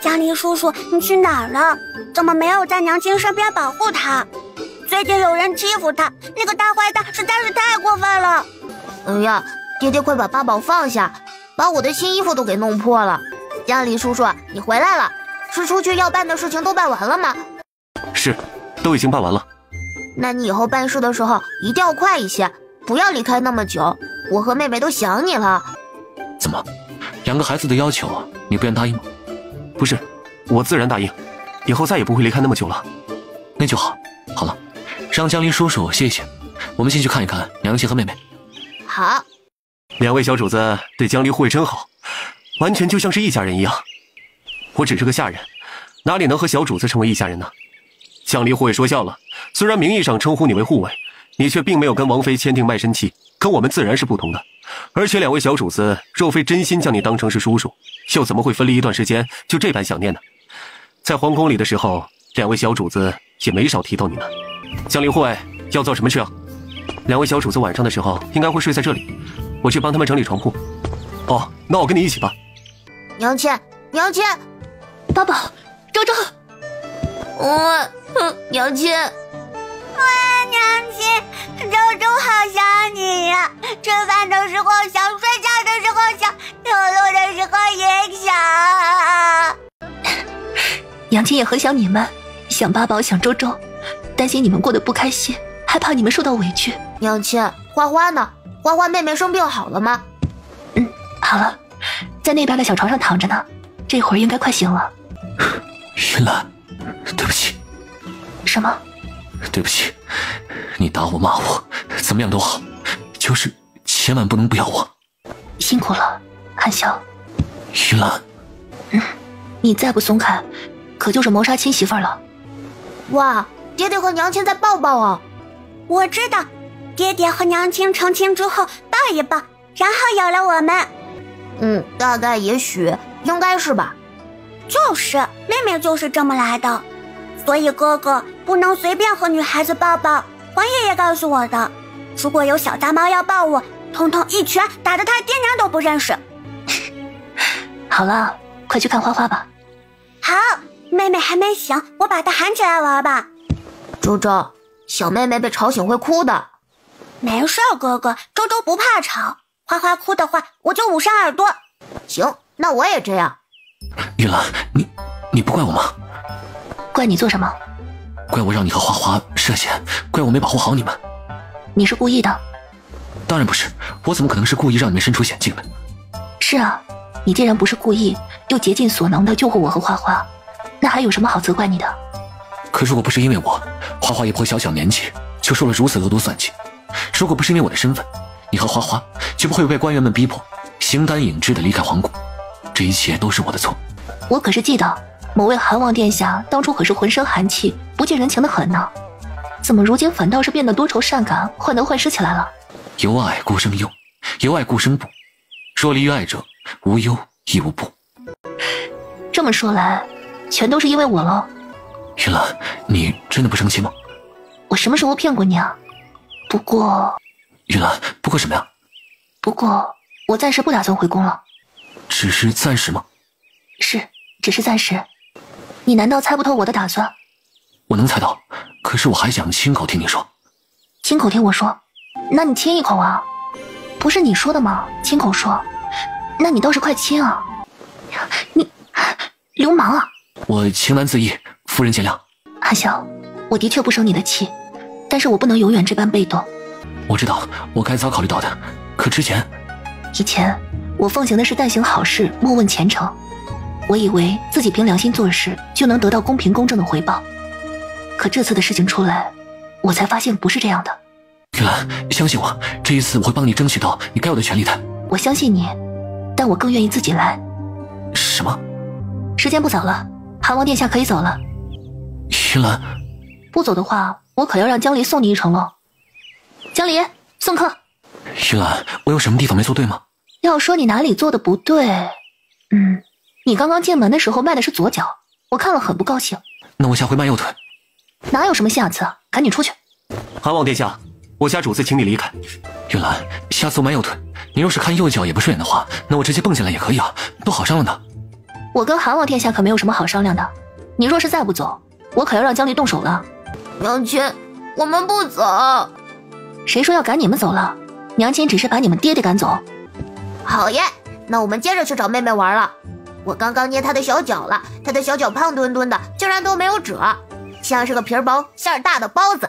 江离叔叔，你去哪儿了？怎么没有在娘亲身边保护她？最近有人欺负她，那个大坏蛋实在是太过分了。哎呀，爹爹快把八宝放下，把我的新衣服都给弄破了。江离叔叔，你回来了，是出去要办的事情都办完了吗？是，都已经办完了。那你以后办事的时候一定要快一些，不要离开那么久，我和妹妹都想你了。怎么，2个孩子的要求你不愿答应吗？不是，我自然答应，以后再也不会离开那么久了。那就好。好了，让江离叔叔歇一歇，我们进去看一看娘亲和妹妹。好。2位小主子对江离护卫真好，完全就像是一家人一样。我只是个下人，哪里能和小主子成为一家人呢？江离护卫说笑了，虽然名义上称呼你为护卫，你却并没有跟王妃签订卖身契，跟我们自然是不同的。而且2位小主子若非真心将你当成是叔叔，又怎么会分离一段时间就这般想念呢？在皇宫里的时候，2位小主子也没少提到你呢。江离护卫要做什么去啊？2位小主子晚上的时候应该会睡在这里，我去帮他们整理床铺。哦，那我跟你一起吧。娘亲，娘亲，八宝，周周，娘亲，娘亲，周周好想你呀！吃饭的时候想，睡觉的时候想，走路的时候也想。娘亲也很想你们，想八宝，想周周，担心你们过得不开心，害怕你们受到委屈。娘亲，花花呢？花花妹妹生病好了吗？好了，在那边的小床上躺着呢，这会儿应该快醒了。云兰，对不起。什么？对不起，你打我骂我，怎么样都好，就是千万不能不要我。辛苦了，韩笑。云兰，你再不松开，可就是谋杀亲媳妇了。哇，爹爹和娘亲在抱抱啊！我知道，爹爹和娘亲成亲之后抱一抱，然后有了我们。大概也许应该是吧。就是妹妹就是这么来的，所以哥哥不能随便和女孩子抱抱。黄爷爷告诉我的，如果有小大猫要抱我，统统一拳打得他爹娘都不认识。好了，快去看花花吧。好，妹妹还没醒，我把她喊起来玩吧。周周，小妹妹被吵醒会哭的。没事，哥哥，周周不怕吵。花花哭的话，我就捂上耳朵。行，那我也这样。云兰，你不怪我吗？怪你做什么？怪我让你和花花涉险，怪我没保护好你们。你是故意的？当然不是，我怎么可能是故意让你们身处险境呢？是啊，你既然不是故意，又竭尽所能的救护我和花花，那还有什么好责怪你的？可如果不是因为我，花花一婆小年纪就受了如此恶毒算计，如果不是因为我的身份，你和花花就不会被官员们逼迫形单影只的离开皇宫，这一切都是我的错。我可是记得某位韩王殿下当初可是浑身寒气，不近人情的很呢，怎么如今反倒是变得多愁善感，患得患失起来了？由爱故生忧，由爱故生怖，若离于爱者，无忧亦无怖。这么说来，全都是因为我喽。云兰，你真的不生气吗？我什么时候骗过你啊？不过……云兰，不过什么呀？不过我暂时不打算回宫了。只是暂时吗？是，只是暂时。你难道猜不透我的打算？我能猜到，可是我还想亲口听你说。亲口听我说？那你亲一口啊！不是你说的吗？亲口说，那你倒是快亲啊！你流氓啊！我情难自抑，夫人见谅。阿晓，我的确不生你的气，但是我不能永远这般被动。我知道，我该早考虑到的，可之前我奉行的是但行好事，莫问前程。我以为自己凭良心做事就能得到公平公正的回报，可这次的事情出来，我才发现不是这样的。玉兰，相信我，这一次我会帮你争取到你该有的权利的。我相信你，但我更愿意自己来。什么？时间不早了，韩王殿下可以走了。玉兰，不走的话，我可要让江离送你一程喽。江离，送客。玉兰，我有什么地方没做对吗？要说你哪里做的不对，你刚刚进门的时候迈的是左脚，我看了很不高兴。那我下回迈右腿。哪有什么下次？赶紧出去！韩王殿下，我家主子请你离开。云兰，下次我迈右腿，你要是看右脚也不顺眼的话，那我直接蹦下来也可以啊，多好商量的。我跟韩王殿下可没有什么好商量的，你若是再不走，我可要让江离动手了。娘亲，我们不走。谁说要赶你们走了？娘亲只是把你们爹爹赶走。好耶，那我们接着去找妹妹玩了。我刚刚捏她的小脚了，她的小脚胖墩墩的，竟然都没有褶，像是个皮儿薄馅儿大的包子。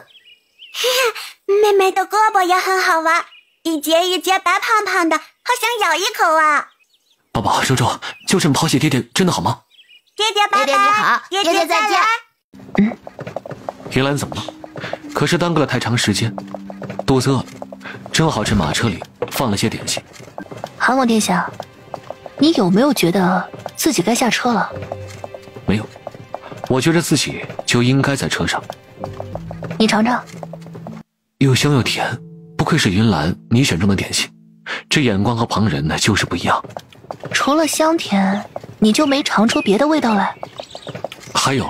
妹妹的胳膊也很好玩，一节一节白胖胖的，好想咬一口啊！宝宝，周周，就这么抛弃爹爹，真的好吗？爹爹拜拜，爹爹你好，爹爹再见。云兰怎么了？可是耽搁了太长时间，肚子饿了，正好这马车里放了些点心。韩王殿下，你有没有觉得自己该下车了？没有，我觉得自己就应该在车上。你尝尝，又香又甜，不愧是云兰你选中的点心，这眼光和旁人呢就是不一样。除了香甜，你就没尝出别的味道来？还有，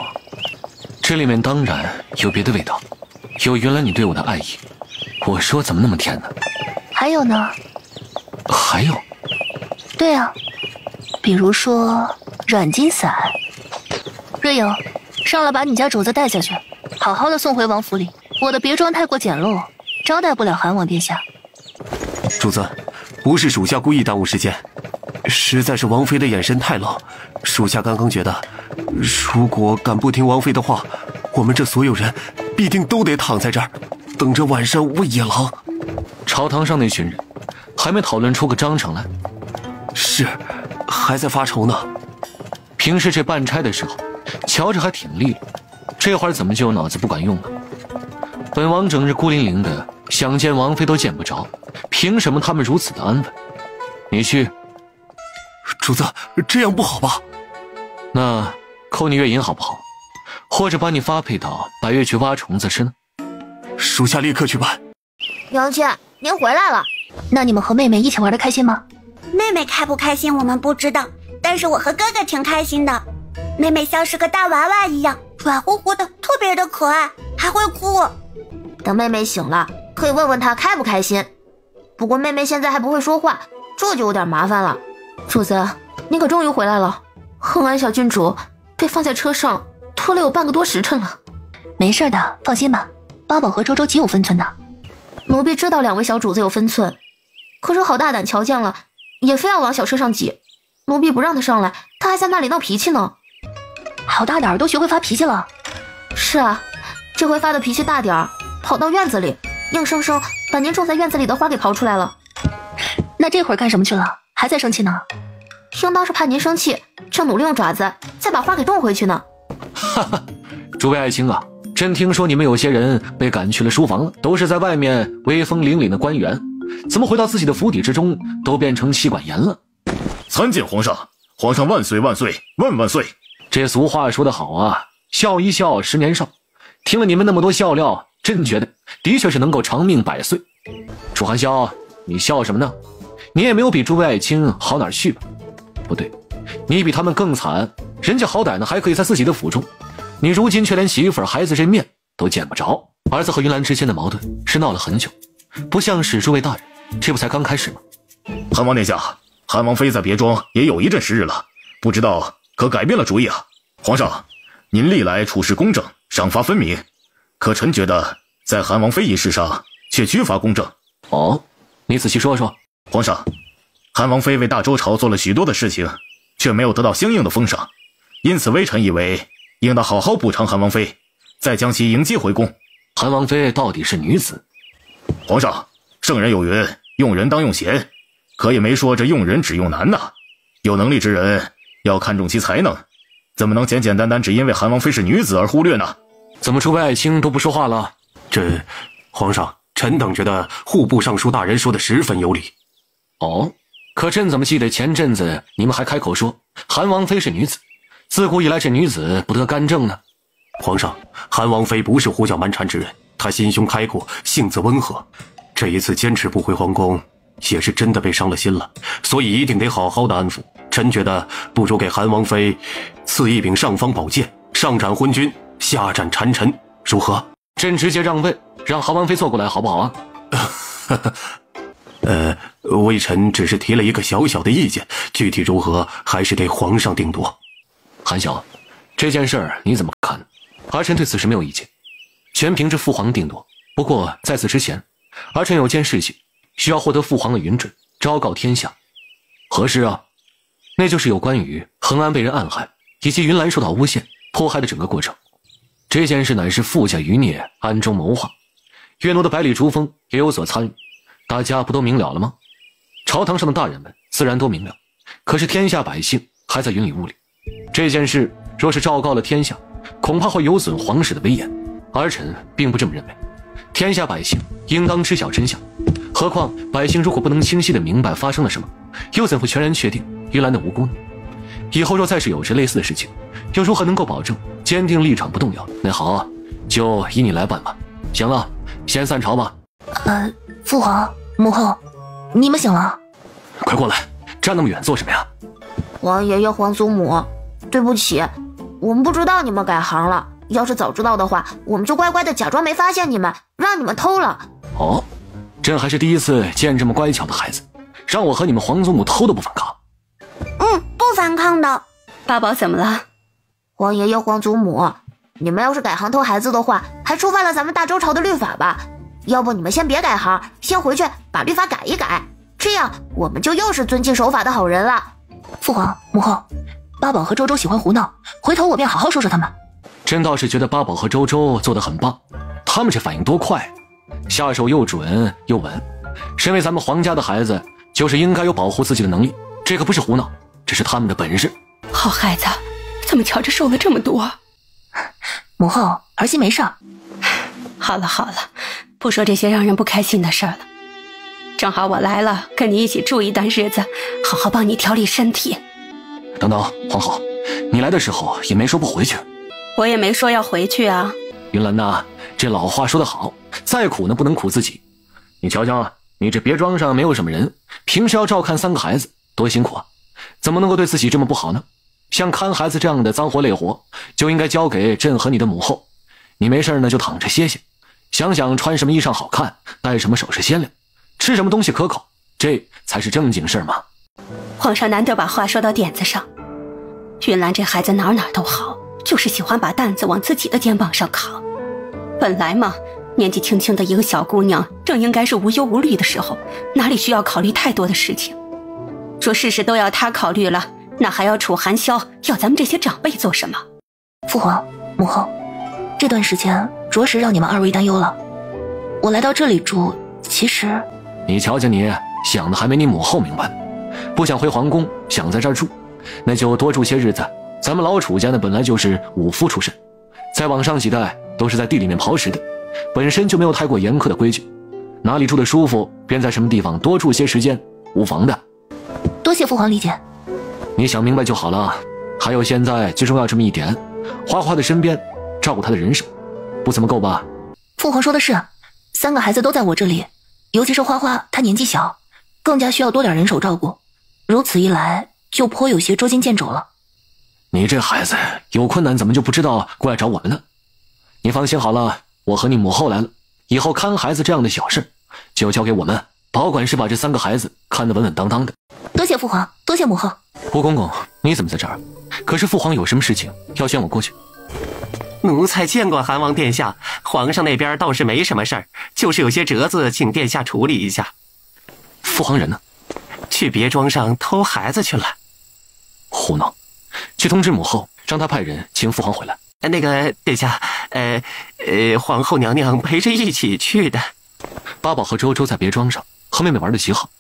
这里面当然有别的味道，有云兰你对我的爱意。我说怎么那么甜呢？还有呢？还有？对啊，比如说软筋散。瑞友，上来把你家主子带下去，好好的送回王府里。我的别庄太过简陋，招待不了韩王殿下。主子，不是属下故意耽误时间，实在是王妃的眼神太冷，属下刚刚觉得，如果敢不听王妃的话，我们这所有人必定都得躺在这儿，等着晚上喂野狼。朝堂上那群人还没讨论出个章程来。是，还在发愁呢。平时这办差的时候，瞧着还挺利落，这会儿怎么就脑子不管用了？本王整日孤零零的，想见王妃都见不着，凭什么他们如此的安稳？你去。主子，这样不好吧？那扣你月银好不好？或者把你发配到白月去挖虫子是呢？属下立刻去办。娘亲，您回来了。那你们和妹妹一起玩得开心吗？妹妹开不开心我们不知道，但是我和哥哥挺开心的。妹妹像是个大娃娃一样，软乎乎的，特别的可爱，还会哭。等妹妹醒了，可以问问她开不开心。不过妹妹现在还不会说话，这就有点麻烦了。主子，你可终于回来了。恒安小郡主被放在车上拖了有半个多时辰了。没事的，放心吧，八宝和周周极有分寸的。奴婢知道两位小主子有分寸，可是好大胆乔将了，也非要往小车上挤。奴婢不让他上来，他还在那里闹脾气呢。好大胆，都学会发脾气了。是啊，这回发的脾气大点儿，跑到院子里，硬生生把您种在院子里的花给刨出来了。那这会儿干什么去了？还在生气呢？应当是怕您生气，正努力用爪子再把花给种回去呢。哈哈，诸位爱卿啊，朕听说你们有些人被赶去了书房了，都是在外面威风凛凛的官员，怎么回到自己的府邸之中都变成妻管严了？参见皇上，皇上万岁万岁万万岁！这俗话说得好啊，笑一笑10年少。听了你们那么多笑料，朕觉得的确是能够长命100岁。楚寒霄，你笑什么呢？你也没有比诸位爱卿好哪儿去吧？不对，你比他们更惨，人家好歹呢还可以在自己的府中，你如今却连媳妇儿孩子这面都见不着。儿子和云兰之间的矛盾是闹了很久，不像是诸位大人，这不才刚开始吗？韩王殿下，韩王妃在别庄也有一阵时日了，不知道可改变了主意啊？皇上，您历来处事公正，赏罚分明，可臣觉得在韩王妃一事上却缺乏公正。哦，你仔细说说。皇上，韩王妃为大周朝做了许多的事情，却没有得到相应的封赏，因此微臣以为应当好好补偿韩王妃，再将其迎接回宫。韩王妃到底是女子？皇上，圣人有云，用人当用贤，可也没说这用人只用男呐。有能力之人要看重其才能，怎么能简简单单只因为韩王妃是女子而忽略呢？怎么诸位爱卿都不说话了？这，皇上，臣等觉得户部尚书大人说的十分有理。哦，可朕怎么记得前阵子你们还开口说韩王妃是女子，自古以来这女子不得干政呢？皇上，韩王妃不是胡搅蛮缠之人，她心胸开阔，性子温和，这一次坚持不回皇宫，也是真的被伤了心了，所以一定得好好的安抚。臣觉得不如给韩王妃赐一柄尚方宝剑，上斩昏君，下斩谗臣，如何？朕直接让位，让韩王妃坐过来好不好啊？微臣只是提了一个小小的意见，具体如何还是得皇上定夺。韩晓，这件事儿你怎么看？儿臣对此事没有意见，全凭着父皇定夺。不过在此之前，儿臣有件事情需要获得父皇的允准，昭告天下。何事啊？那就是有关于恒安被人暗害，以及云岚受到诬陷、迫害的整个过程。这件事乃是父家余孽暗中谋划，岳奴的百里珠峰也有所参与，大家不都明了了吗？朝堂上的大人们自然都明了，可是天下百姓还在云里雾里。这件事若是昭告了天下，恐怕会有损皇室的威严。儿臣并不这么认为，天下百姓应当知晓真相。何况百姓如果不能清晰地明白发生了什么，又怎会全然确定云岚的无辜呢？以后若再是有着类似的事情，又如何能够保证坚定立场不动摇？那好，就依你来办吧。行了，先散朝吧。父皇、母后，你们醒了？快过来，站那么远做什么呀？皇爷爷、皇祖母，对不起，我们不知道你们改行了。要是早知道的话，我们就乖乖的假装没发现你们，让你们偷了。哦，朕还是第一次见这么乖巧的孩子，让我和你们皇祖母偷都不反抗。不反抗的。八宝怎么了？皇爷爷、皇祖母，你们要是改行偷孩子的话，还触犯了咱们大周朝的律法吧？要不你们先别改行，先回去把律法改一改，这样我们就又是遵纪守法的好人了。父皇、母后，八宝和周周喜欢胡闹，回头我便好好说说他们。朕倒是觉得八宝和周周做得很棒，他们这反应多快，下手又准又稳。身为咱们皇家的孩子，就是应该有保护自己的能力，这可不是胡闹，这是他们的本事。好孩子，怎么瞧着瘦了这么多？母后，儿媳没事。好了好了，不说这些让人不开心的事儿了。正好我来了，跟你一起住一段日子，好好帮你调理身体。等等，皇后，你来的时候也没说不回去。我也没说要回去啊。云岚呐，这老话说得好，再苦呢不能苦自己。你瞧瞧，你这别庄上没有什么人，平时要照看3个孩子，多辛苦啊！怎么能够对自己这么不好呢？像看孩子这样的脏活累活，就应该交给朕和你的母后。你没事呢就躺着歇歇，想想穿什么衣裳好看，戴什么首饰鲜亮，吃什么东西可口，这才是正经事嘛。皇上难得把话说到点子上。云岚这孩子哪都好，就是喜欢把担子往自己的肩膀上扛。本来嘛，年纪轻轻的一个小姑娘，正应该是无忧无虑的时候，哪里需要考虑太多的事情？说事事都要她考虑了，那还要楚寒宵，要咱们这些长辈做什么？父皇、母后，这段时间着实让你们2位担忧了。我来到这里住，其实……你瞧瞧你，想的还没你母后明白呢。不想回皇宫，想在这儿住，那就多住些日子。咱们老楚家呢，本来就是武夫出身，再往上几代都是在地里面刨食的，本身就没有太过严苛的规矩，哪里住的舒服，便在什么地方多住些时间，无妨的。多谢父皇理解。你想明白就好了。还有现在最重要这么一点，花花的身边照顾她的人手，不怎么够吧？父皇说的是，3个孩子都在我这里，尤其是花花，她年纪小，更加需要多点人手照顾。如此一来，就颇有些捉襟见肘了。你这孩子有困难怎么就不知道过来找我们呢？你放心好了，我和你母后来了，以后看孩子这样的小事就交给我们，保管是把这3个孩子看得稳稳当当的。多谢父皇，多谢母后。胡公公，你怎么在这儿？可是父皇有什么事情要宣我过去？奴才见过韩王殿下，皇上那边倒是没什么事儿，就是有些折子，请殿下处理一下。父皇人呢？去别庄上偷孩子去了。胡闹！去通知母后，让她派人请父皇回来。那个殿下，皇后娘娘陪着一起去的。八宝和周周在别庄上和妹妹玩得极好，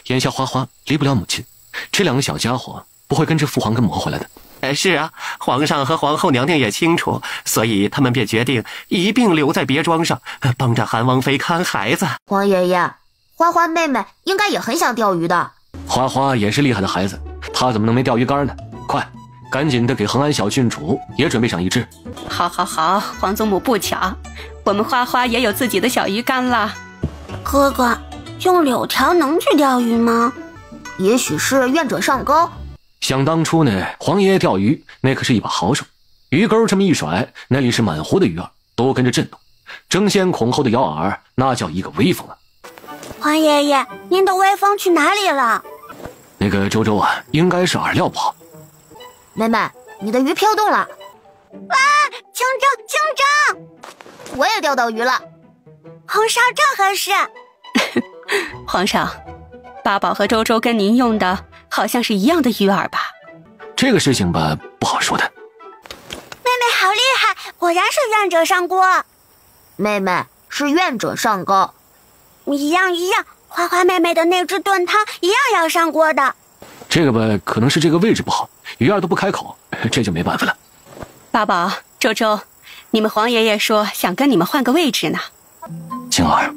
眼下花花离不了母亲，这2个小家伙不会跟着父皇跟母后回来的。是啊，皇上和皇后娘娘也清楚，所以他们便决定一并留在别庄上，帮着韩王妃看孩子。皇爷爷，花花妹妹应该也很想钓鱼的。花花也是厉害的孩子，她怎么能没钓鱼竿呢？快，赶紧的给恒安小郡主也准备上一只。好，皇祖母不巧，我们花花也有自己的小鱼竿了。哥哥，用柳条能去钓鱼吗？也许是愿者上钩。想当初呢，皇爷爷钓鱼那可是一把好手，鱼钩这么一甩，那里是满湖的鱼儿，都跟着震动，争先恐后的摇耳，那叫一个威风啊！黄爷爷，您的威风去哪里了？那个周周啊，应该是饵料不好。妹妹，你的鱼飘动了！哇，清蒸，清蒸！我也钓到鱼了，红烧正合适。皇上，八宝和周周跟您用的好像是一样的鱼饵吧？这个事情吧，不好说的。妹妹好厉害，果然是愿者上钩。妹妹是愿者上钩，一样，花花妹妹的那只炖汤一样要上锅的。这个吧，可能是这个位置不好，鱼儿都不开口，这就没办法了。八宝、周周，你们皇爷爷说想跟你们换个位置呢。静儿，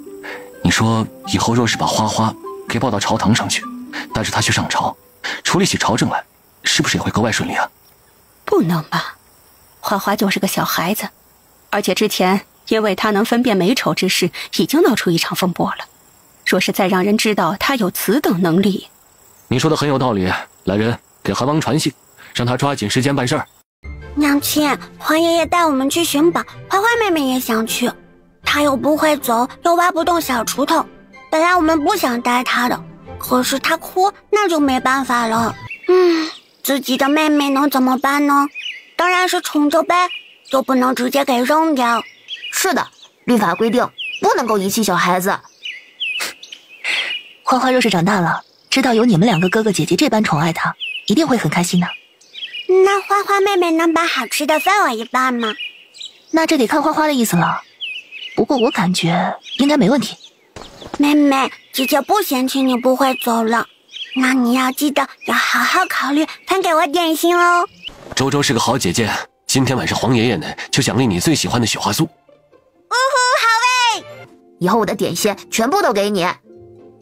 你说以后若是把花花给抱到朝堂上去，带着她去上朝，处理起朝政来，是不是也会格外顺利啊？不能吧，花花就是个小孩子，而且之前因为她能分辨美丑之事，已经闹出一场风波了。若是再让人知道她有此等能力，你说的很有道理。来人，给韩王传信，让他抓紧时间办事儿。娘亲，皇爷爷带我们去寻宝，花花妹妹也想去，她又不会走，又挖不动小锄头。本来我们不想带她的，可是她哭，那就没办法了。自己的妹妹能怎么办呢？当然是宠着呗，就不能直接给扔掉。是的，律法规定不能够遗弃小孩子。花花若是长大了，知道有你们两个哥哥姐姐这般宠爱她，一定会很开心的。那花花妹妹能把好吃的分我一半吗？那这得看花花的意思了。不过我感觉应该没问题。妹妹，姐姐不嫌弃你不会走了，那你要记得要好好考虑分给我点心哦。周周是个好姐姐，今天晚上皇爷爷呢就奖励你最喜欢的雪花酥。好喂！以后我的点心全部都给你。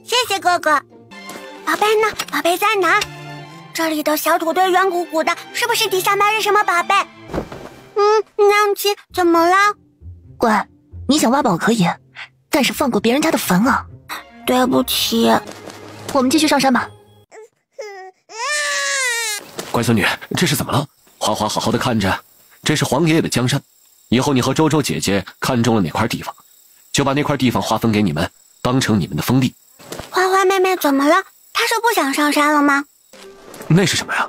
谢谢哥哥。宝贝呢？宝贝在哪？这里的小土堆圆鼓鼓的，是不是底下埋着什么宝贝？娘亲，怎么了？乖，你想挖宝可以，但是放过别人家的坟啊！对不起。我们继续上山吧。乖孙女，这是怎么了？花花好好的看着，这是皇爷爷的江山，以后你和周周姐姐看中了哪块地方，就把那块地方划分给你们，当成你们的封地。花花妹妹怎么了？她是不想上山了吗？那是什么呀？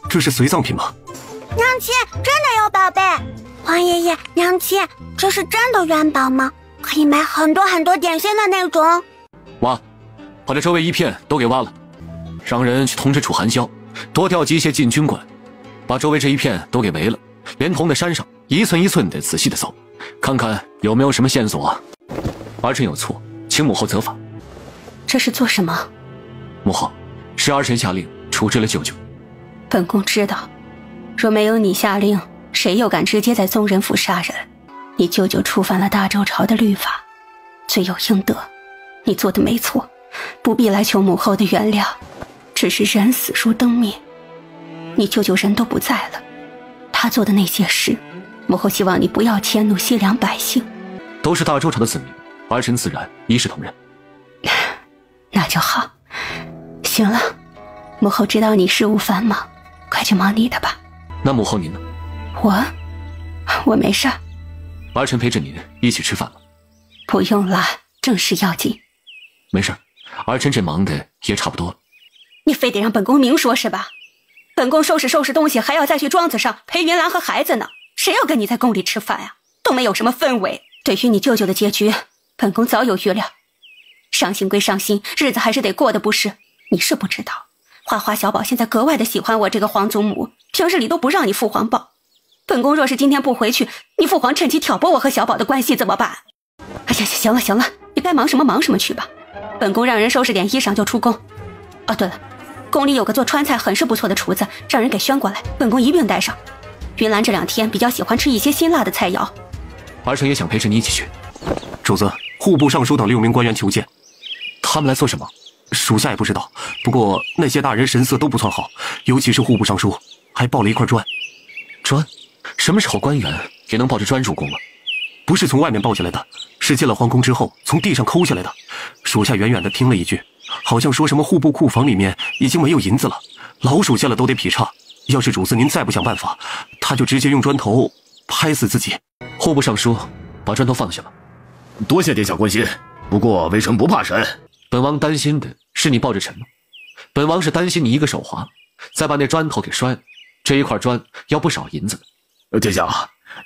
这是随葬品吗？娘亲，真的有宝贝！皇爷爷，娘亲，这是真的元宝吗？可以买很多很多点心的那种。挖，把这周围一片都给挖了，让人去通知楚寒宵，多调集一些禁军过来，把周围这一片都给围了，连同的山上一寸一寸的仔细的搜，看看有没有什么线索啊。儿臣有错，请母后责罚。这是做什么？母后，是儿臣下令处置了舅舅。本宫知道，若没有你下令，谁又敢直接在宗人府杀人？你舅舅触犯了大周朝的律法，罪有应得。你做的没错，不必来求母后的原谅。只是人死如灯灭，你舅舅人都不在了，他做的那些事，母后希望你不要迁怒西凉百姓。都是大周朝的子民，儿臣自然一视同仁。那就好。行了，母后知道你事务繁忙，快去忙你的吧。那母后您呢？我没事。儿臣陪着您一起吃饭了。不用了，正事要紧。没事，儿臣这忙的也差不多了。你非得让本宫明说是吧？本宫收拾东西还要再去庄子上陪云兰和孩子呢，谁要跟你在宫里吃饭呀？都没有什么氛围。对于你舅舅的结局，本宫早有预料。伤心归伤心，日子还是得过的不是？你是不知道，花花小宝现在格外的喜欢我这个皇祖母，平日里都不让你父皇抱。本宫若是今天不回去，你父皇趁机挑拨我和小宝的关系怎么办？哎呀，行了，你该忙什么忙什么去吧。本宫让人收拾点衣裳就出宫。哦，对了，宫里有个做川菜很是不错的厨子，让人给宣过来，本宫一并带上。云兰这2天比较喜欢吃一些辛辣的菜肴。儿臣也想陪着你一起去。主子，户部尚书等6名官员求见。他们来做什么？属下也不知道，不过那些大人神色都不算好，尤其是户部尚书，还抱了一块砖。砖？什么时候官员也能抱着砖入宫了？不是从外面抱下来的，是进了皇宫之后从地上抠下来的。属下远远的听了一句，好像说什么户部库房里面已经没有银子了，老鼠下了都得劈叉。要是主子您再不想办法，他就直接用砖头拍死自己。户部尚书，把砖头放下吧。多谢殿下关心，不过微臣不怕神。本王担心的是你抱着臣吗？本王是担心你一个手滑，再把那砖头给摔了。这一块砖要不少银子呢。殿下，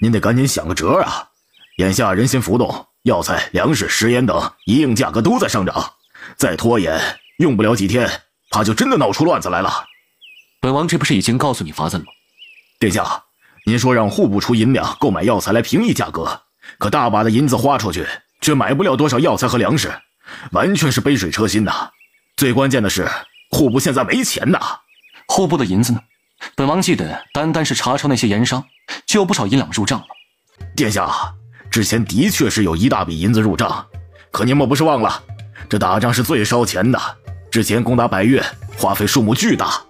您得赶紧想个辙啊！眼下人心浮动，药材、粮食、食盐等一应价格都在上涨，再拖延，用不了几天，怕就真的闹出乱子来了。本王这不是已经告诉你法子了吗？殿下，您说让户部出银两购买药材来平抑价格，可大把的银子花出去，却买不了多少药材和粮食，完全是杯水车薪呐。最关键的是，户部现在没钱呐。户部的银子呢？本王记得，单单是查抄那些盐商，就有不少银两入账了。殿下，之前的确是有一大笔银子入账，可您莫不是忘了，这打仗是最烧钱的。之前攻打百越，花费数目巨大。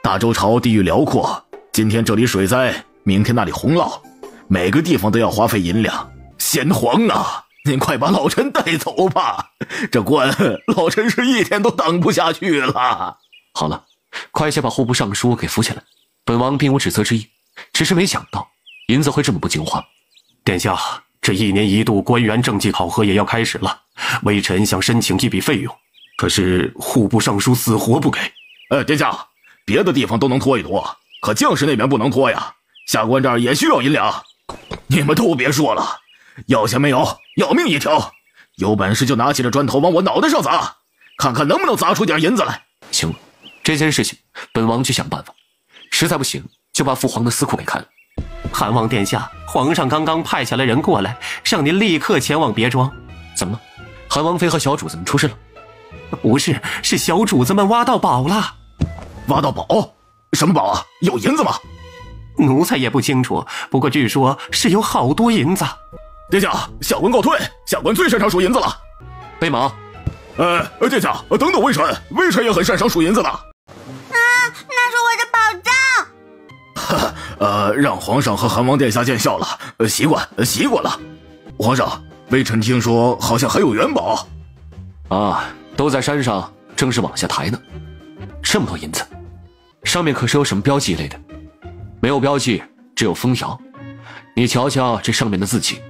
大周朝地域辽阔，今天这里水灾，明天那里洪涝，每个地方都要花费银两。先皇啊，您快把老臣带走吧，这官老臣是一天都当不下去了。好了，快些把户部尚书给扶起来。本王并无指责之意，只是没想到银子会这么不经花。殿下，这1年1度官员政绩考核也要开始了，微臣想申请一笔费用，可是户部尚书死活不给。殿下，别的地方都能拖一拖，可将士那边不能拖呀，下官这儿也需要银两。你们都别说了，要钱没有，要命一条，有本事就拿起这砖头往我脑袋上砸，看看能不能砸出点银子来。行了，这件事情本王去想办法，实在不行就把父皇的私库给开了。韩王殿下，皇上刚刚派下来人过来，让您立刻前往别庄。怎么了？韩王妃和小主子们出事了？不是，是小主子们挖到宝了。挖到宝？什么宝啊？有银子吗？奴才也不清楚，不过据说是有好多银子。殿下，下官告退，下官最擅长数银子了。备马。殿下，等等微臣，微臣也很擅长数银子的。那是我的宝藏。让皇上和韩王殿下见笑了，习惯了。皇上，微臣听说好像还有元宝。啊，都在山上，正是往下抬呢。这么多银子，上面可是有什么标记一类的？没有标记，只有封条。你瞧瞧这上面的字迹，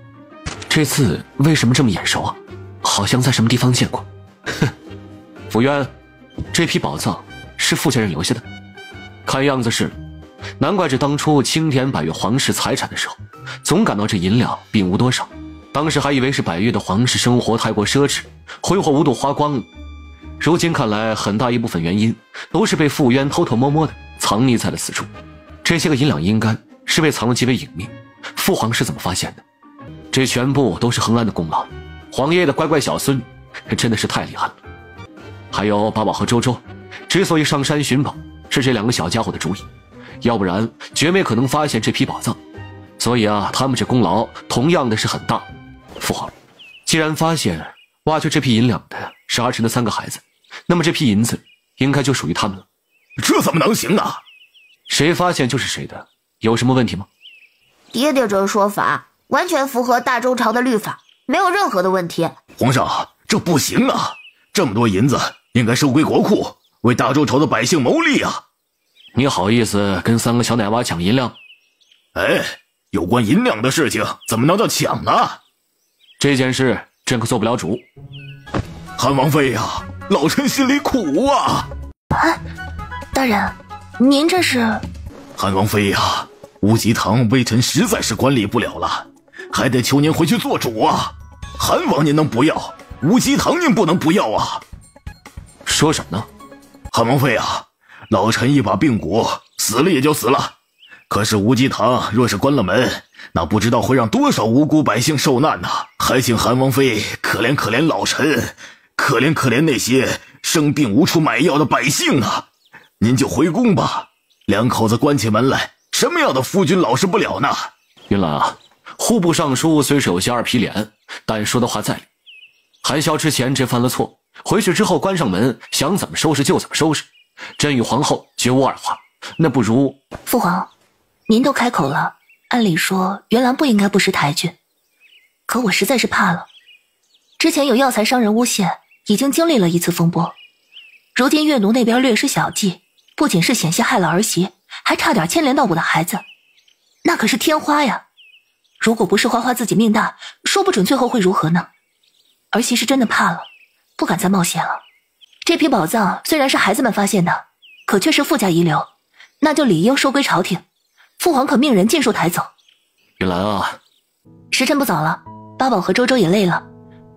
这字为什么这么眼熟啊？好像在什么地方见过。哼，府渊，这批宝藏是傅家人留下的，看样子是。难怪这当初清点百越皇室财产的时候，总感到这银两并无多少，当时还以为是百越的皇室生活太过奢侈，挥霍无度花光了。如今看来，很大一部分原因都是被傅渊偷偷摸摸的藏匿在了此处。这些个银两应该是被藏得极为隐秘，父皇是怎么发现的？这全部都是恒安的功劳，皇爷的乖乖小孙真的是太厉害了。还有八宝和周周，之所以上山寻宝，是这2个小家伙的主意。要不然绝没可能发现这批宝藏，所以啊，他们这功劳同样的是很大。父皇，既然发现挖掘这批银两的是阿晨的3个孩子，那么这批银子应该就属于他们了。这怎么能行啊？谁发现就是谁的，有什么问题吗？爹爹这说法完全符合大周朝的律法，没有任何的问题。皇上，这不行啊！这么多银子应该收归国库，为大周朝的百姓谋利啊！你好意思跟3个小奶娃抢银两？有关银两的事情怎么能叫抢呢？这件事朕可做不了主。韩王妃呀，老臣心里苦啊！大人，您这是？韩王妃呀，无极堂微臣实在是管理不了了，还得求您回去做主啊！韩王您能不要，无极堂您不能不要啊！说什么呢？韩王妃啊，老臣一把病骨，死了也就死了。可是无极堂若是关了门，那不知道会让多少无辜百姓受难呐！还请韩王妃可怜可怜老臣，可怜可怜那些生病无处买药的百姓啊！您就回宫吧，2口子关起门来，什么样的夫君老实不了呢？云兰啊，户部尚书虽是有些2皮脸，但说的话在理。韩萧之前这犯了错，回去之后关上门，想怎么收拾就怎么收拾。朕与皇后绝无2话，那不如……父皇，您都开口了，按理说元兰不应该不识抬举，可我实在是怕了。之前有药材商人诬陷，已经经历了一次风波，如今越奴那边略施小计，不仅是险些害了儿媳，还差点牵连到我的孩子，那可是天花呀！如果不是花花自己命大，说不准最后会如何呢？儿媳是真的怕了，不敢再冒险了。这批宝藏虽然是孩子们发现的，可却是富家遗留，那就理应收归朝廷。父皇可命人尽数抬走。云兰啊，时辰不早了，八宝和周周也累了，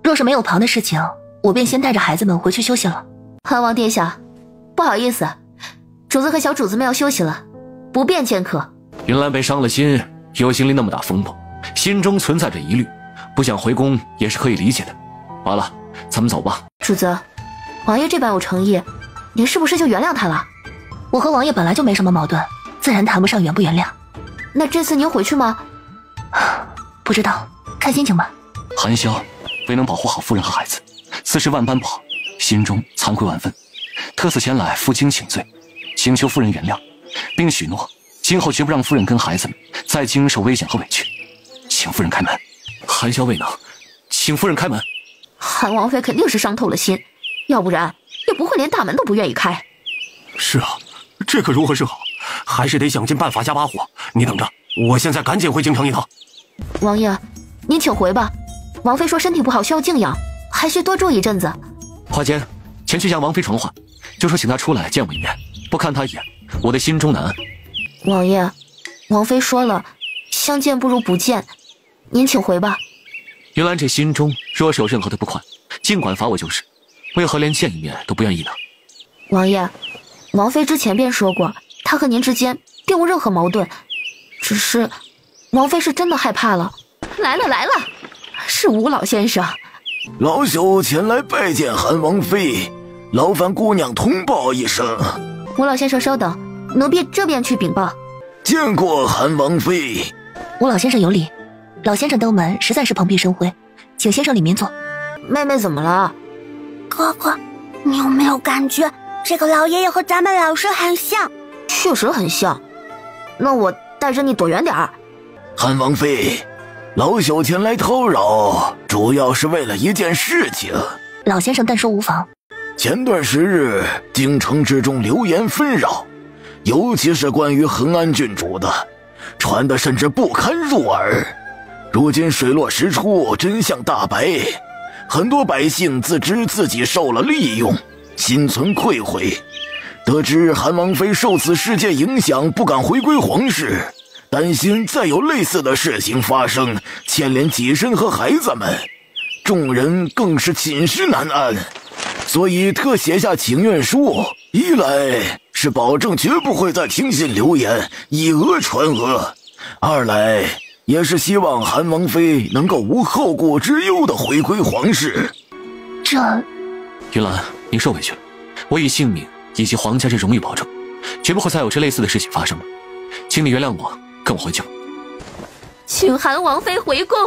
若是没有旁的事情，我便先带着孩子们回去休息了。韩王殿下，不好意思，主子和小主子们要休息了，不便见客。云兰被伤了心，又经历那么大风波，心中存在着疑虑，不想回宫也是可以理解的。好了，咱们走吧。主子，王爷这般有诚意，您是不是就原谅他了？我和王爷本来就没什么矛盾，自然谈不上原不原谅。那这次您回去吗？不知道，看心情吧。韩萧未能保护好夫人和孩子，此事万般不好，心中惭愧万分，特此前来负荆请罪，请求夫人原谅，并许诺今后绝不让夫人跟孩子们再经受危险和委屈，请夫人开门。韩萧未能，请夫人开门。韩王妃肯定是伤透了心，要不然也不会连大门都不愿意开。是啊，这可如何是好？还是得想尽办法加把火。你等着，我现在赶紧回京城一趟。王爷，您请回吧。王妃说身体不好，需要静养，还需多住一阵子。华坚，前去向王妃传话，就说请她出来见我一面，不看她一眼，我的心中难安。王爷，王妃说了，相见不如不见，您请回吧。云兰这心中若是有任何的不快，尽管罚我就是，为何连见一面都不愿意呢？王爷，王妃之前便说过，她和您之间并无任何矛盾，只是王妃是真的害怕了。来了来了，是吴老先生。老朽前来拜见韩王妃，劳烦姑娘通报一声。吴老先生稍等，奴婢这便去禀报。见过韩王妃。吴老先生有礼，老先生登门实在是蓬荜生辉，请先生里面坐。妹妹怎么了？哥哥，你有没有感觉这个老爷爷和咱们老师很像？确实很像。那我带着你躲远点儿。韩王妃，老朽前来叨扰，主要是为了一件事情。老先生但说无妨。前段时日，京城之中流言纷扰，尤其是关于恒安郡主的，传的甚至不堪入耳。如今水落石出，真相大白，很多百姓自知自己受了利用，心存愧悔。得知韩王妃受此事件影响，不敢回归皇室，担心再有类似的事情发生，牵连己身和孩子们，众人更是寝食难安，所以特写下请愿书，一来是保证绝不会再听信流言，以讹传讹；二来也是希望韩王妃能够无后顾之忧地回归皇室。这……云兰，您受委屈了，我以性命以及皇家这荣誉保证，绝不会再有这类似的事情发生了，请你原谅我，跟我回去吧。请韩王妃回宫。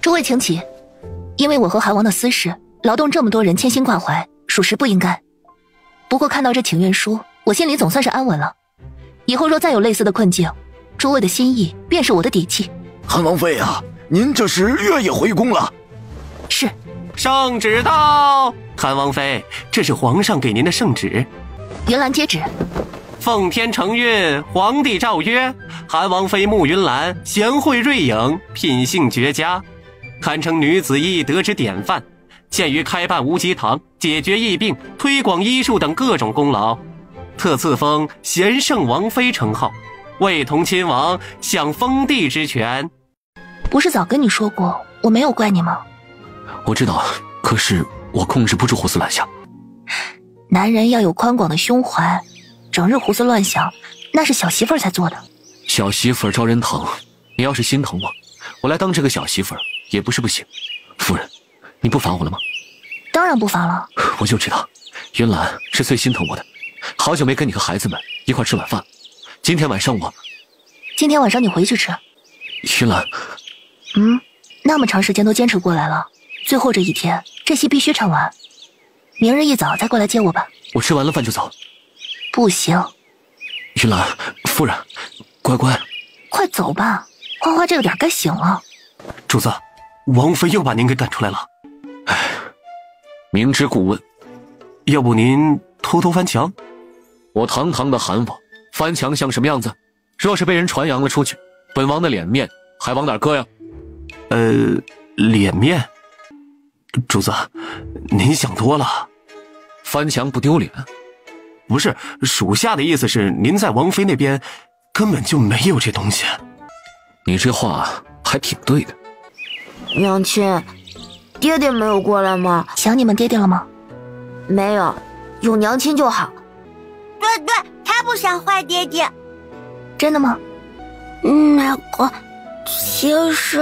诸位请起，因为我和韩王的私事，劳动这么多人牵心挂怀，属实不应该。不过看到这请愿书，我心里总算是安稳了。以后若再有类似的困境，诸位的心意便是我的底气。韩王妃啊，您这是愿意回宫了？是。圣旨到。韩王妃，这是皇上给您的圣旨。云兰接旨。奉天承运，皇帝诏曰：韩王妃穆云兰贤惠瑞颖，品性绝佳，堪称女子医德之典范，鉴于开办无极堂、解决疫病、推广医术等各种功劳，特赐封贤圣王妃称号，为同亲王享封地之权。不是早跟你说过我没有怪你吗？我知道，可是我控制不住胡思乱想。男人要有宽广的胸怀，整日胡思乱想，那是小媳妇儿才做的。小媳妇儿招人疼，你要是心疼我，我来当这个小媳妇儿也不是不行。夫人，你不烦我了吗？当然不烦了。我就知道，云兰是最心疼我的。好久没跟你和孩子们一块吃晚饭，今天晚上你回去吃。云兰，那么长时间都坚持过来了，最后这一天，这戏必须唱完。明日一早再过来接我吧。我吃完了饭就走。不行。云兰，夫人，乖乖，快走吧，花花这个点该醒了。主子，王妃又把您给赶出来了。唉，明知故问，要不您偷偷翻墙？我堂堂的韩王，翻墙像什么样子？若是被人传扬了出去，本王的脸面还往哪搁呀？脸面。主子，您想多了。翻墙不丢脸？不是，属下的意思是您在王妃那边根本就没有这东西。你这话还挺对的。娘亲，爹爹没有过来吗？想你们爹爹了吗？没有，有娘亲就好。对，他不想坏爹爹。真的吗？那个，其实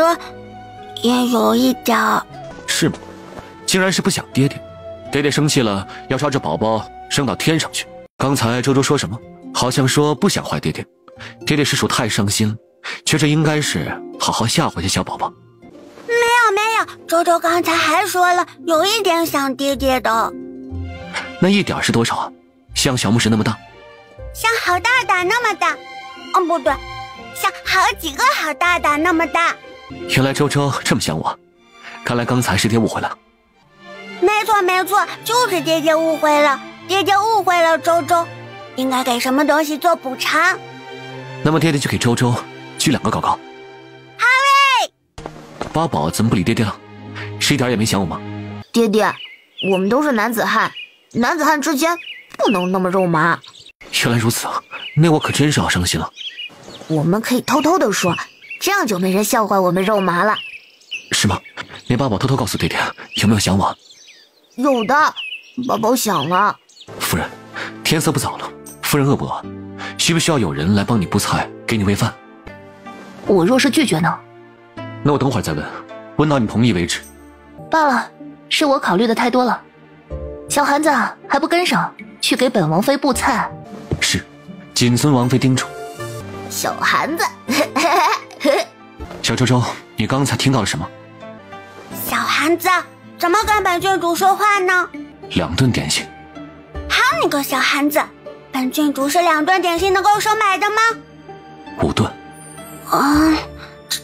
也有一点。是吗？竟然是不想爹爹。爹爹生气了，要烧这宝宝升到天上去。刚才周周说什么？好像说不想坏爹爹。爹爹是属太伤心了，觉着应该是好好吓唬些小宝宝。没有，周周刚才还说了，有一点想爹爹的。那一点是多少啊？像小拇指那么大？像好大大那么大。不对，像好几个好大大那么大。原来周周这么想我，看来刚才是爹误会了。没错，就是爹爹误会了。爹爹误会了周周，应该给什么东西做补偿。那么爹爹就给周周举2个高高。好嘞。八宝怎么不理爹爹了？是一点也没想我吗？爹爹，我们都是男子汉，男子汉之间不能那么肉麻。原来如此啊，那我可真是好伤心了。我们可以偷偷的说，这样就没人笑话我们肉麻了。是吗？那八宝偷偷告诉爹爹，有没有想我？有的，宝宝想了。夫人，天色不早了，夫人饿不饿？需不需要有人来帮你布菜，给你喂饭？我若是拒绝呢？那我等会儿再问，问到你同意为止。罢了，是我考虑的太多了。小韩子还不跟上去给本王妃布菜？是，谨遵王妃叮嘱。小韩子，小周周，你刚才听到了什么？小韩子，怎么跟本郡主说话呢？2顿点心。好你个小韩子，本郡主是2顿点心能够收买的吗？5顿。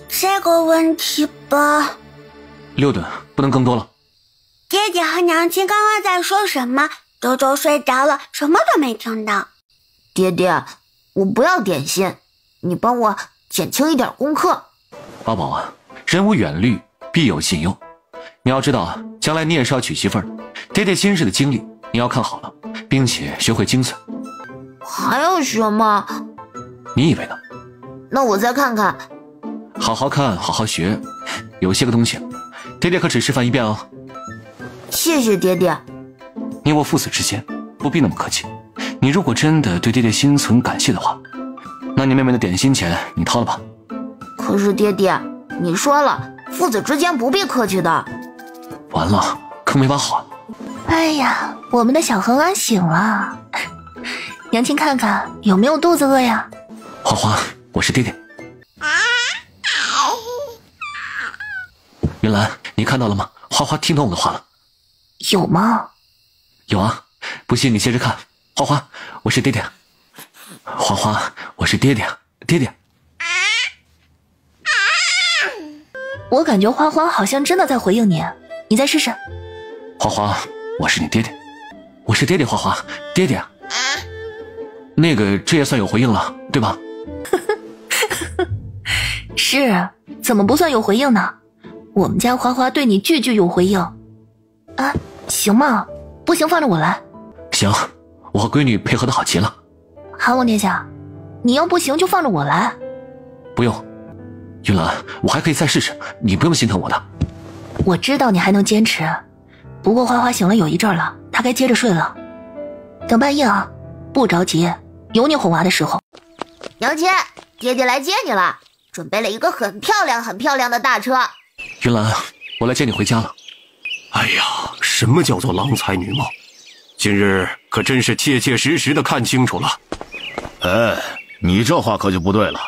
这个问题吧。6顿，不能更多了。爹爹和娘亲刚刚在说什么？周周睡着了，什么都没听到。爹爹，我不要点心，你帮我减轻一点功课。八宝啊，人无远虑，必有近忧。你要知道，将来你也是要娶媳妇儿，爹爹今日的经历你要看好了，并且学会精髓。还要学吗？你以为呢？那我再看看。好好看，好好学。有些个东西，爹爹可只示范一遍哦。谢谢爹爹。你我父子之间不必那么客气。你如果真的对爹爹心存感谢的话，那你妹妹的点心钱你掏了吧。可是爹爹，你说了，父子之间不必客气的。完了，可没法好。哎呀，我们的小恒安醒了。娘亲看看有没有肚子饿呀？花花，我是爹爹。云兰，你看到了吗？花花听懂我的话了。有吗？有啊，不信你接着看。花花，我是爹爹。花花，我是爹爹。爹爹。我感觉花花好像真的在回应你，你再试试。花花，我是你爹爹。我是爹爹，花花，爹爹。那个，这也算有回应了，对吧？是，怎么不算有回应呢？我们家花花对你句句有回应。啊，行吗？不行放着我来。行，我和闺女配合的好极了。韩王殿下，你要不行就放着我来。不用，云兰，我还可以再试试，你不用心疼我的。我知道你还能坚持，不过花花醒了有一阵了，她该接着睡了。等半夜啊，不着急，有你哄娃的时候。娘亲，爹爹来接你了，准备了一个很漂亮、很漂亮的大车。云兰，我来接你回家了。哎呀，什么叫做郎才女貌？今日可真是切切实实的看清楚了。哎，你这话可就不对了。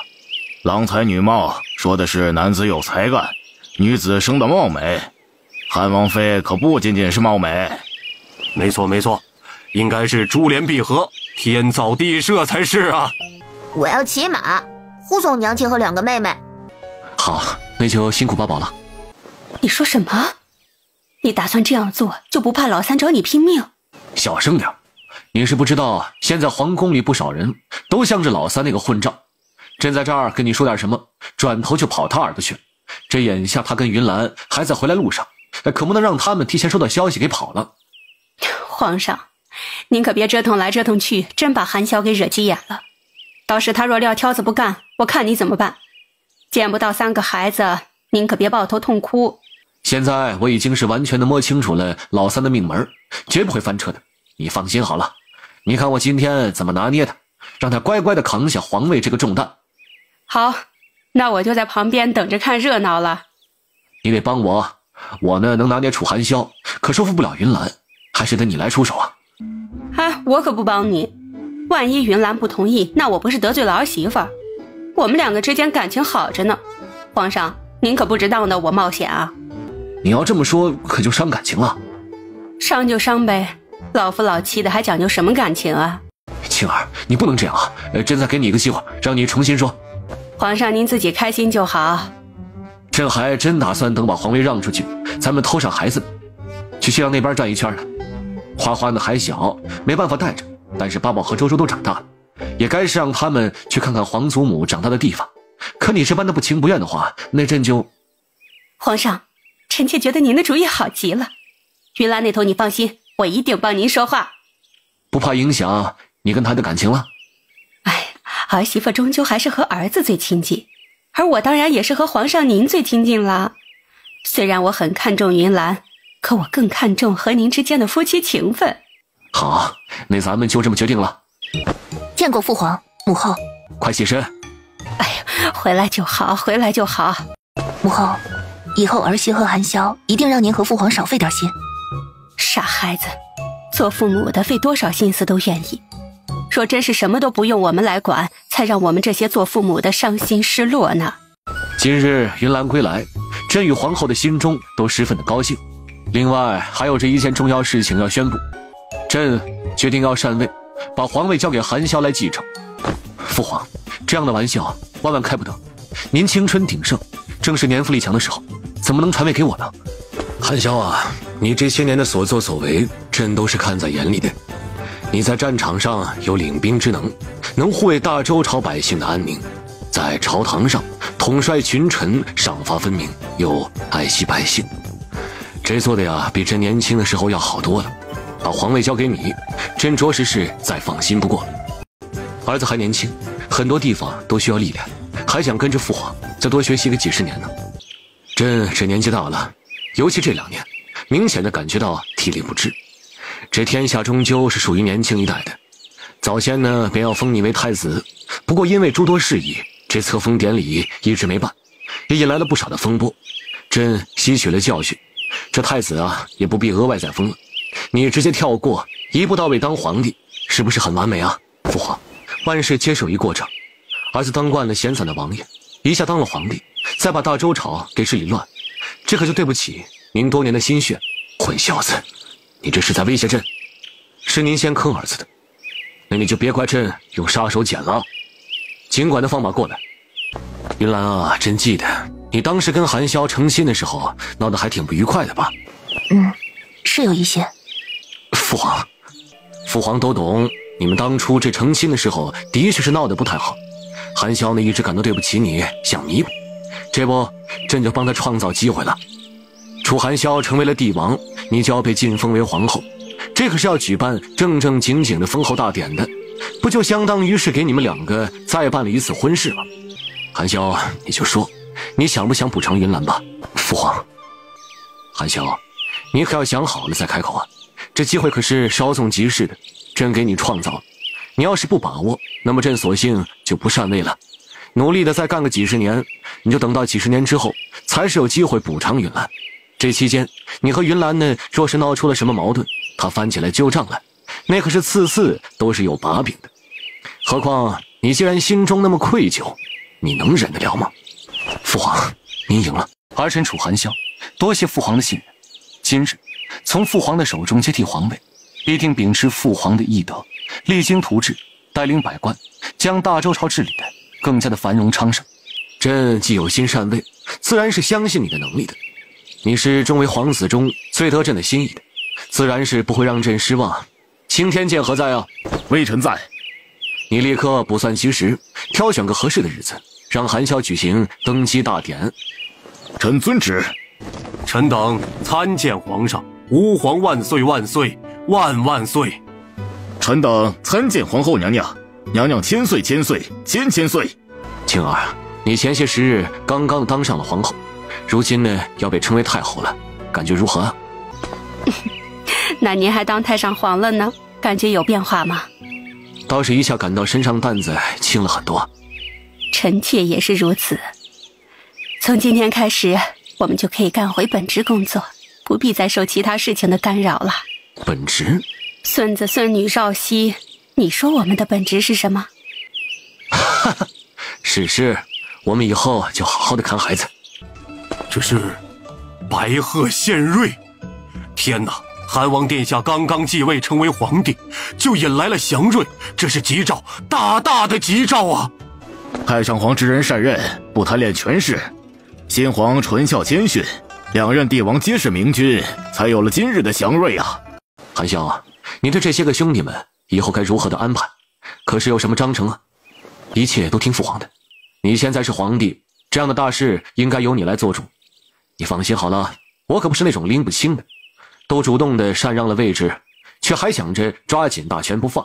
郎才女貌说的是男子有才干，女子生得貌美。韩王妃可不仅仅是貌美。没错没错，应该是珠联璧合，天造地设才是啊。我要骑马护送娘亲和2个妹妹。好，那就辛苦八宝了。你说什么？你打算这样做就不怕老三找你拼命？小声点，你是不知道，现在皇宫里不少人都向着老三那个混账。朕在这儿跟你说点什么，转头就跑他耳朵去，这眼下他跟云兰还在回来路上，可不能让他们提前收到消息给跑了。皇上，您可别折腾来折腾去，真把韩萧给惹急眼了。到时他若撂挑子不干，我看你怎么办？见不到3个孩子，您可别抱头痛哭。现在我已经是完全的摸清楚了老三的命门，绝不会翻车的。你放心好了，你看我今天怎么拿捏他，让他乖乖的扛下皇位这个重担。好，那我就在旁边等着看热闹了。你得帮我，我呢能拿捏楚寒萧，可说服不了云兰，还是得你来出手啊。我可不帮你，万一云兰不同意，那我不是得罪了儿媳妇儿？我们2个之间感情好着呢，皇上您可不值当的我冒险啊。你要这么说，可就伤感情了。伤就伤呗，老夫老妻的还讲究什么感情啊？青儿，你不能这样啊！朕再给你一个机会，让你重新说。皇上您自己开心就好。朕还真打算等把皇位让出去，咱们偷上孩子，去西凉那边转一圈了。花花呢还小，没办法带着，但是爸爸和周周都长大了，也该是让他们去看看皇祖母长大的地方。可你这般的不情不愿的话，那朕就……皇上，臣妾觉得您的主意好极了。云兰那头你放心，我一定帮您说话。不怕影响你跟他的感情了？儿媳妇终究还是和儿子最亲近，而我当然也是和皇上您最亲近了。虽然我很看重云兰，可我更看重和您之间的夫妻情分。好，那咱们就这么决定了。见过父皇母后。快起身。回来就好，回来就好。母后，以后儿媳和韩萧一定让您和父皇少费点心。傻孩子，做父母的费多少心思都愿意。若真是什么都不用我们来管，才让我们这些做父母的伤心失落呢。今日云兰归来，朕与皇后的心中都十分的高兴。另外还有这一件重要事情要宣布，朕决定要禅位，把皇位交给韩萧来继承。父皇，这样的玩笑万万开不得。您青春鼎盛，正是年富力强的时候，怎么能传位给我呢？韩萧啊，你这些年的所作所为，朕都是看在眼里的。你在战场上有领兵之能，能护卫大周朝百姓的安宁；在朝堂上统帅群臣，赏罚分明，又爱惜百姓。这做的呀，比朕年轻的时候要好多了。把皇位交给你，朕着实是再放心不过了。儿子还年轻，很多地方都需要历练，还想跟着父皇再多学习个几十年呢。朕这年纪大了，尤其这2年，明显的感觉到体力不支。这天下终究是属于年轻一代的。早先呢，便要封你为太子，不过因为诸多事宜，这册封典礼一直没办，也引来了不少的风波。朕吸取了教训，这太子啊，也不必额外再封了，你直接跳过，一步到位当皇帝，是不是很完美啊？父皇，万事皆是有一过程，儿子当惯了闲散的王爷，一下当了皇帝，再把大周朝给治理乱，这可就对不起您多年的心血。混小子，你这是在威胁朕，是您先坑儿子的，那你就别怪朕用杀手锏了。尽管的放马过来。云兰啊，朕记得你当时跟韩萧成亲的时候闹得还挺不愉快的吧？是有一些。父皇都懂，你们当初这成亲的时候的确是闹得不太好。韩萧呢一直感到对不起你，想弥补，这不朕就帮他创造机会了。楚韩萧成为了帝王，你就要被晋封为皇后，这可是要举办正正经经的封后大典的，不就相当于是给你们2个再办了一次婚事吗？韩萧，你就说你想不想补偿云兰吧？父皇，韩萧，你可要想好了再开口啊，这机会可是稍纵即逝的，朕给你创造了，你要是不把握，那么朕索性就不禅位了，努力的再干个几十年，你就等到几十年之后才是有机会补偿云兰。这期间你和云兰呢，若是闹出了什么矛盾，她翻起来旧账来，那可是次次都是有把柄的。何况你既然心中那么愧疚，你能忍得了吗？父皇，您赢了。儿臣楚寒萧，多谢父皇的信任。今日从父皇的手中接替皇位，必定秉持父皇的懿德，励精图治，带领百官，将大周朝治理的更加的繁荣昌盛。朕既有心禅位，自然是相信你的能力的。你是众位皇子中最得朕的心意的，自然是不会让朕失望。青天剑何在啊？微臣在。你立刻卜算吉时，挑选个合适的日子，让韩萧举行登基大典。臣遵旨。臣等参见皇上，吾皇万岁万岁万万岁！臣等参见皇后娘娘，娘娘千岁千岁千千岁！晴儿，你前些时日刚刚当上了皇后，如今呢要被称为太后了，感觉如何啊？那您还当太上皇了呢，感觉有变化吗？倒是一下感到身上担子轻了很多。臣妾也是如此。从今天开始，我们就可以干回本职工作，不必再受其他事情的干扰了。本职？孙子孙女绕膝，你说我们的本职是什么？哈哈，是，我们以后就好好的看孩子。这是白鹤献瑞！天哪！韩王殿下刚刚继位成为皇帝，就引来了祥瑞，这是吉兆，大大的吉兆啊！太上皇知人善任，不贪恋权势。先皇纯孝谦逊，两任帝王皆是明君，才有了今日的祥瑞啊！韩萧啊，你对这些个兄弟们以后该如何的安排？可是有什么章程啊？一切都听父皇的。你现在是皇帝，这样的大事应该由你来做主。你放心好了，我可不是那种拎不清的。都主动的禅让了位置，却还想着抓紧大权不放，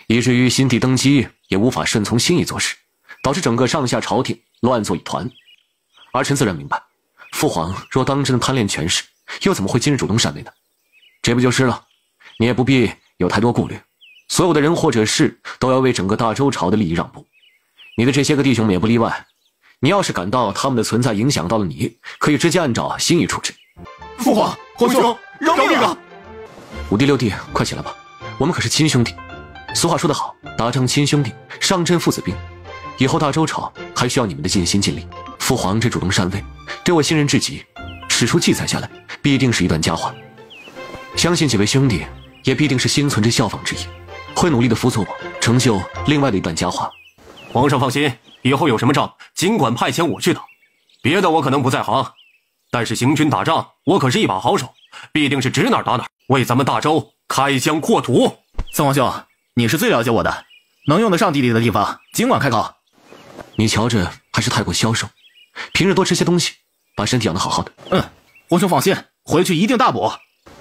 以至于新帝登基也无法顺从心意做事，导致整个上下朝廷乱作一团。儿臣自然明白，父皇若当真贪恋权势，又怎么会今日主动禅位呢？这不就是了？你也不必有太多顾虑，所有的人或者事都要为整个大周朝的利益让步，你的这些个弟兄们也不例外。你要是感到他们的存在影响到了你，可以直接按照心意处置。父皇，皇兄，饶命啊！五弟六弟，快起来吧，我们可是亲兄弟。俗话说得好，打仗亲兄弟，上阵父子兵。以后大周朝还需要你们的尽心尽力。父皇这主动禅位，对我信任至极，史书记载下来，必定是一段佳话。相信几位兄弟也必定是心存着效仿之意，会努力的辅佐我，成就另外的一段佳话。皇上放心，以后有什么仗，尽管派遣我去打。别的我可能不在行，但是行军打仗，我可是一把好手，必定是指哪打哪，为咱们大周开疆扩土。三皇兄，你是最了解我的，能用得上弟弟的地方，尽管开口。你瞧着还是太过消瘦，平日多吃些东西，把身体养得好好的。皇兄放心，回去一定大补。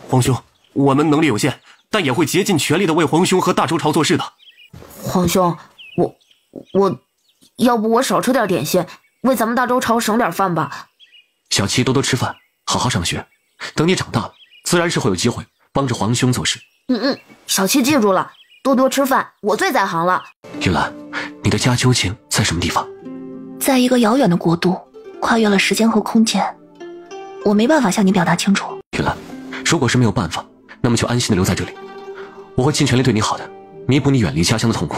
皇兄，我们能力有限，但也会竭尽全力的为皇兄和大周朝做事的。皇兄，我要不我少吃点点心，为咱们大周朝省点饭吧。小七多多吃饭，好好上学，等你长大了，自然是会有机会帮着皇兄做事。小七记住了，多多吃饭，我最在行了。玉兰，你的家究竟在什么地方？在一个遥远的国度，跨越了时间和空间，我没办法向你表达清楚。玉兰，如果是没有办法，那么就安心的留在这里，我会尽全力对你好的，弥补你远离家乡的痛苦。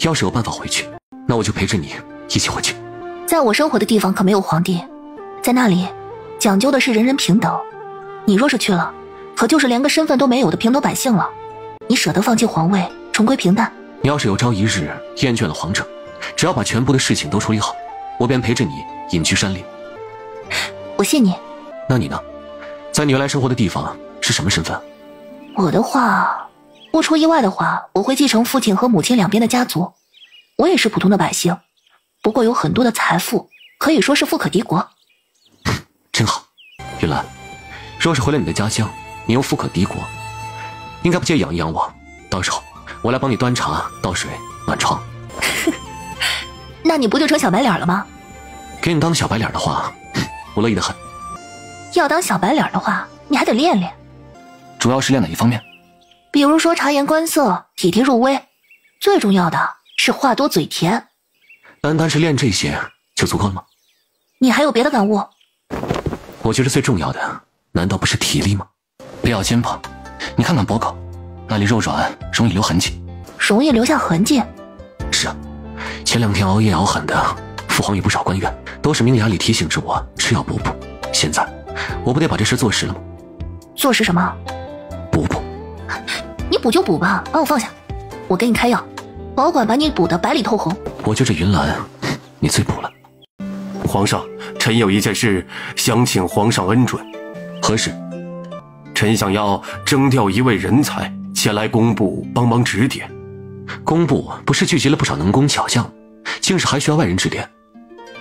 要是有办法回去，那我就陪着你一起回去。在我生活的地方可没有皇帝，在那里讲究的是人人平等。你若是去了，可就是连个身份都没有的平头百姓了。你舍得放弃皇位，重归平淡？你要是有朝一日厌倦了皇政，只要把全部的事情都处理好，我便陪着你隐居山林。我信你。那你呢？在你原来生活的地方是什么身份？我的话，不出意外的话，我会继承父亲和母亲两边的家族。我也是普通的百姓，不过有很多的财富，可以说是富可敌国。真好。云兰，若是回了你的家乡，你又富可敌国，应该不介意养一养我，到时候我来帮你端茶倒水暖床。那你不就成小白脸了吗？给你当小白脸的话，我乐意的很。要当小白脸的话，你还得练练。主要是练哪一方面？比如说察言观色、体贴入微，最重要的是话多嘴甜。单单是练这些就足够了吗？你还有别的感悟？我觉得最重要的难道不是体力吗？不要肩膀，你看看脖口，那里肉软，容易留痕迹。容易留下痕迹？是啊，前2天熬夜熬狠的，父皇与不少官员都是明牙里提醒着我吃药补补。现在我不得把这事做实了吗？做实什么？补补。你补就补吧，把我放下，我给你开药，保管把你补得白里透红。我就这云兰，你最补了。皇上，臣有一件事想请皇上恩准。何事？臣想要征调一位人才前来工部帮忙指点。工部不是聚集了不少能工巧匠，竟是还需要外人指点？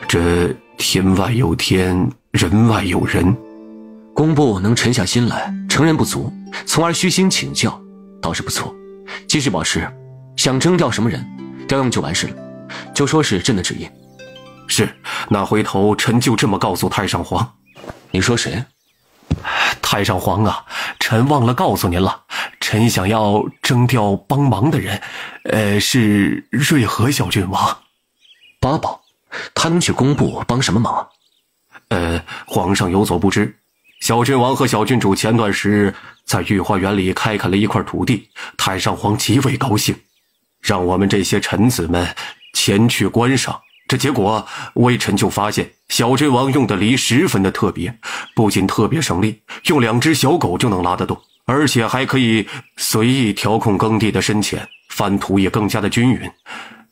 这天外有天，人外有人。工部能沉下心来，承认不足，从而虚心请教，倒是不错。继续保释，想征调什么人，调用就完事了，就说是朕的旨意。是，那回头臣就这么告诉太上皇。你说谁？太上皇啊，臣忘了告诉您了，臣想要征调帮忙的人，是瑞和小郡王。八宝，他能去工部帮什么忙？皇上有所不知，小郡王和小郡主前段时日在御花园里开垦了一块土地，太上皇极为高兴，让我们这些臣子们前去观赏。这结果，微臣就发现小郡王用的犁十分的特别，不仅特别省力，用2只小狗就能拉得动，而且还可以随意调控耕地的深浅，翻土也更加的均匀，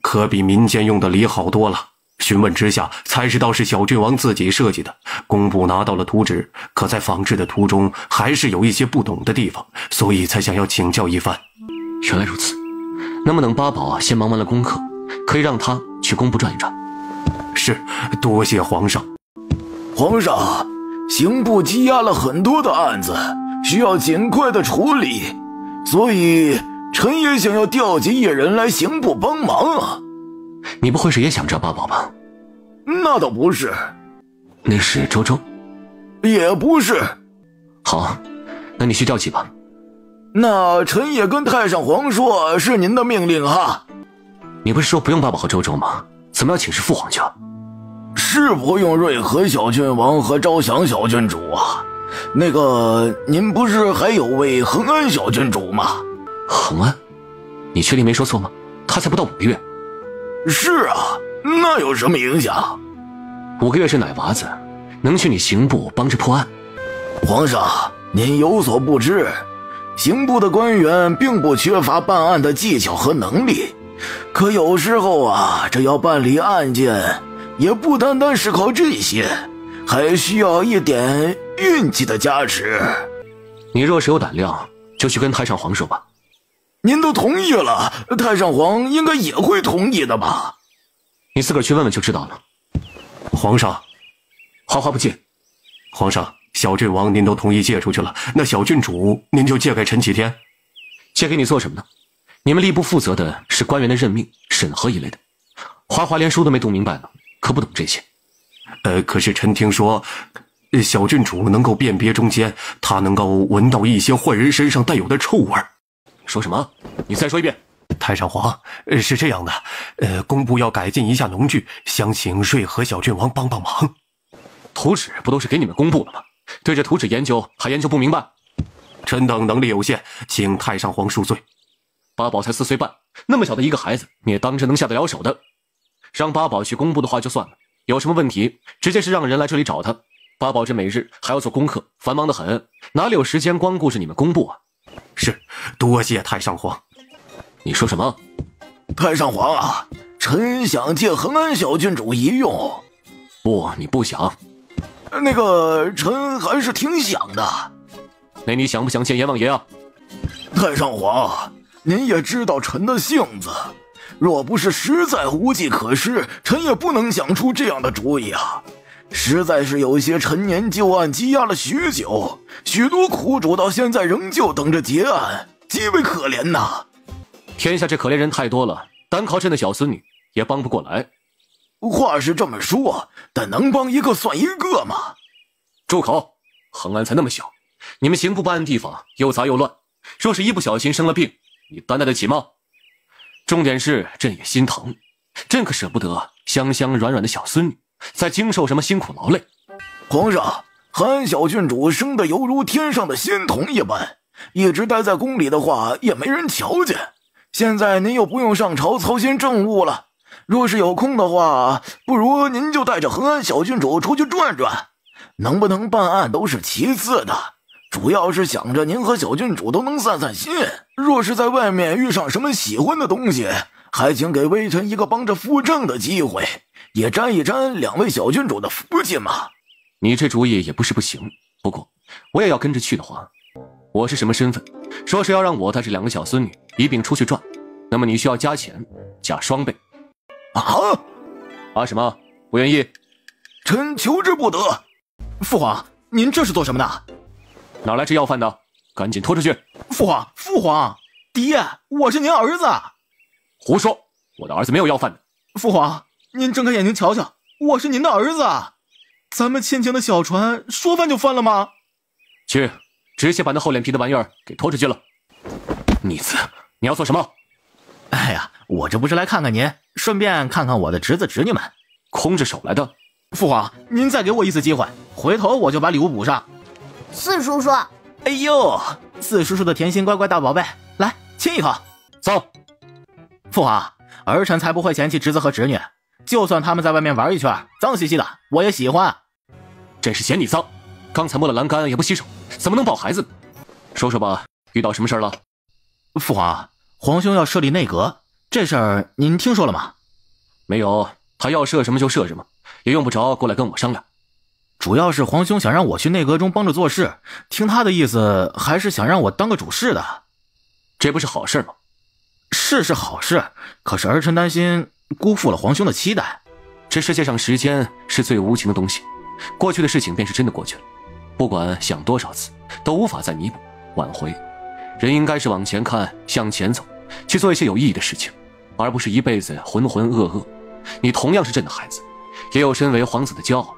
可比民间用的犁好多了。询问之下才知道是小郡王自己设计的，工部拿到了图纸，可在仿制的途中还是有一些不懂的地方，所以才想要请教一番。原来如此，那么等八宝先忙完了功课，可以让他去工部转一转。是，多谢皇上。皇上，刑部积压了很多的案子，需要尽快的处理，所以臣也想要调集一人来刑部帮忙啊。你不会是也想找八宝吧？那倒不是。那是周周？也不是。好，那你去调集吧。那臣也跟太上皇说，是您的命令哈。你不是说不用八宝和周周吗？怎么要请示父皇去啊？是不用瑞和小郡王和招降小郡主啊。那个，您不是还有位恒安小郡主吗？恒安？你确定没说错吗？他才不到5个月。是啊，那有什么影响？5个月是奶娃子，能去你刑部帮着破案。皇上，您有所不知，刑部的官员并不缺乏办案的技巧和能力，可有时候啊，这要办理案件，也不单单是靠这些，还需要一点运气的加持。你若是有胆量，就去跟太上皇说吧。您都同意了，太上皇应该也会同意的吧？你自个儿去问问就知道了。皇上，好话不借。皇上，小郡王您都同意借出去了，那小郡主您就借给臣几天？借给你做什么呢？你们吏部负责的是官员的任命、审核一类的。华华连书都没读明白呢，可不懂这些。可是臣听说，小郡主能够辨别中间，她能够闻到一些坏人身上带有的臭味。说什么？你再说一遍。太上皇，是这样的，工部要改进一下农具，想请瑞和小郡王帮帮忙。图纸不都是给你们公布了吗？对着图纸研究还研究不明白？臣等能力有限，请太上皇恕罪。八宝才4岁半，那么小的一个孩子，你也当真能下得了手的？让八宝去工部的话就算了，有什么问题直接是让人来这里找他。八宝这每日还要做功课，繁忙得很，哪里有时间光顾着你们工部啊？是，多谢太上皇。你说什么？太上皇啊，臣想借恒安小郡主一用。不，你不想。那个，臣还是挺想的。那你想不想见阎王爷啊？太上皇，您也知道臣的性子，若不是实在无计可施，臣也不能想出这样的主意啊。实在是有些陈年旧案积压了许久，许多苦主到现在仍旧等着结案，极为可怜呐。天下这可怜人太多了，单靠朕的小孙女也帮不过来。话是这么说，但能帮一个算一个嘛。住口！恒安才那么小，你们刑部办案地方又杂又乱，若是一不小心生了病，你担待得起吗？重点是朕也心疼，朕可舍不得香香软软的小孙女在经受什么辛苦劳累。皇上，恒安小郡主生得犹如天上的仙童一般，一直待在宫里的话也没人瞧见。现在您又不用上朝操心政务了，若是有空的话，不如您就带着恒安小郡主出去转转。能不能办案都是其次的，主要是想着您和小郡主都能散散心。若是在外面遇上什么喜欢的东西，还请给微臣一个帮着扶正的机会，也沾一沾两位小郡主的福气嘛。你这主意也不是不行，不过我也要跟着去的话，我是什么身份？说是要让我带着2个小孙女一并出去转，那么你需要加钱，加双倍。啊？啊什么？不愿意？臣求之不得。父皇，您这是做什么呢？哪来这要饭的？赶紧拖出去！父皇，爹，我是您儿子。胡说，我的儿子没有要饭的。父皇，您睁开眼睛瞧瞧，我是您的儿子。咱们欠情的小船说翻就翻了吗？去，直接把那厚脸皮的玩意儿给拖出去了。逆子，你要做什么？哎呀，我这不是来看看您，顺便看看我的侄子侄女们。空着手来的？父皇，您再给我一次机会，回头我就把礼物补上。四叔叔，哎呦，四叔叔的甜心乖乖大宝贝，来亲一口。走。父皇，儿臣才不会嫌弃侄子和侄女，就算他们在外面玩一圈，脏兮兮的，我也喜欢。真是嫌你脏，刚才摸了栏杆也不洗手，怎么能抱孩子呢？说说吧，遇到什么事了？父皇，皇兄要设立内阁，这事儿您听说了吗？没有，他要设什么就设什么，也用不着过来跟我商量。主要是皇兄想让我去内阁中帮着做事，听他的意思，还是想让我当个主事的。这不是好事吗？是好事，可是儿臣担心辜负了皇兄的期待。这世界上时间是最无情的东西，过去的事情便是真的过去了，不管想多少次，都无法再弥补挽回。人应该是往前看，向前走，去做一些有意义的事情，而不是一辈子浑浑噩噩。你同样是朕的孩子，也有身为皇子的骄傲。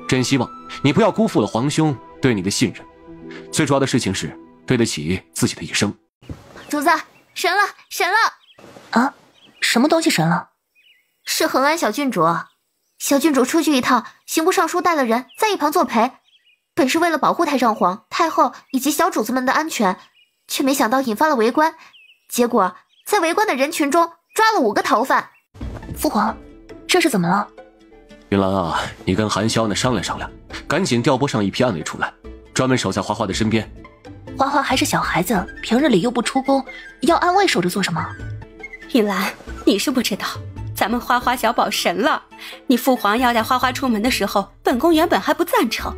朕希望你不要辜负了皇兄对你的信任，最主要的事情是对得起自己的一生。主子，神了！啊，什么东西神了？是恒安小郡主。小郡主出去一趟，刑部尚书带了人在一旁作陪，本是为了保护太上皇、太后以及小主子们的安全，却没想到引发了围观，结果在围观的人群中抓了5个逃犯。父皇，这是怎么了？云兰啊，你跟韩萧呢商量商量，赶紧调拨上一批暗卫出来，专门守在花花的身边。花花还是小孩子，平日里又不出宫，要暗卫守着做什么？云兰，你是不知道，咱们花花小宝神了。你父皇要带花花出门的时候，本宫原本还不赞成，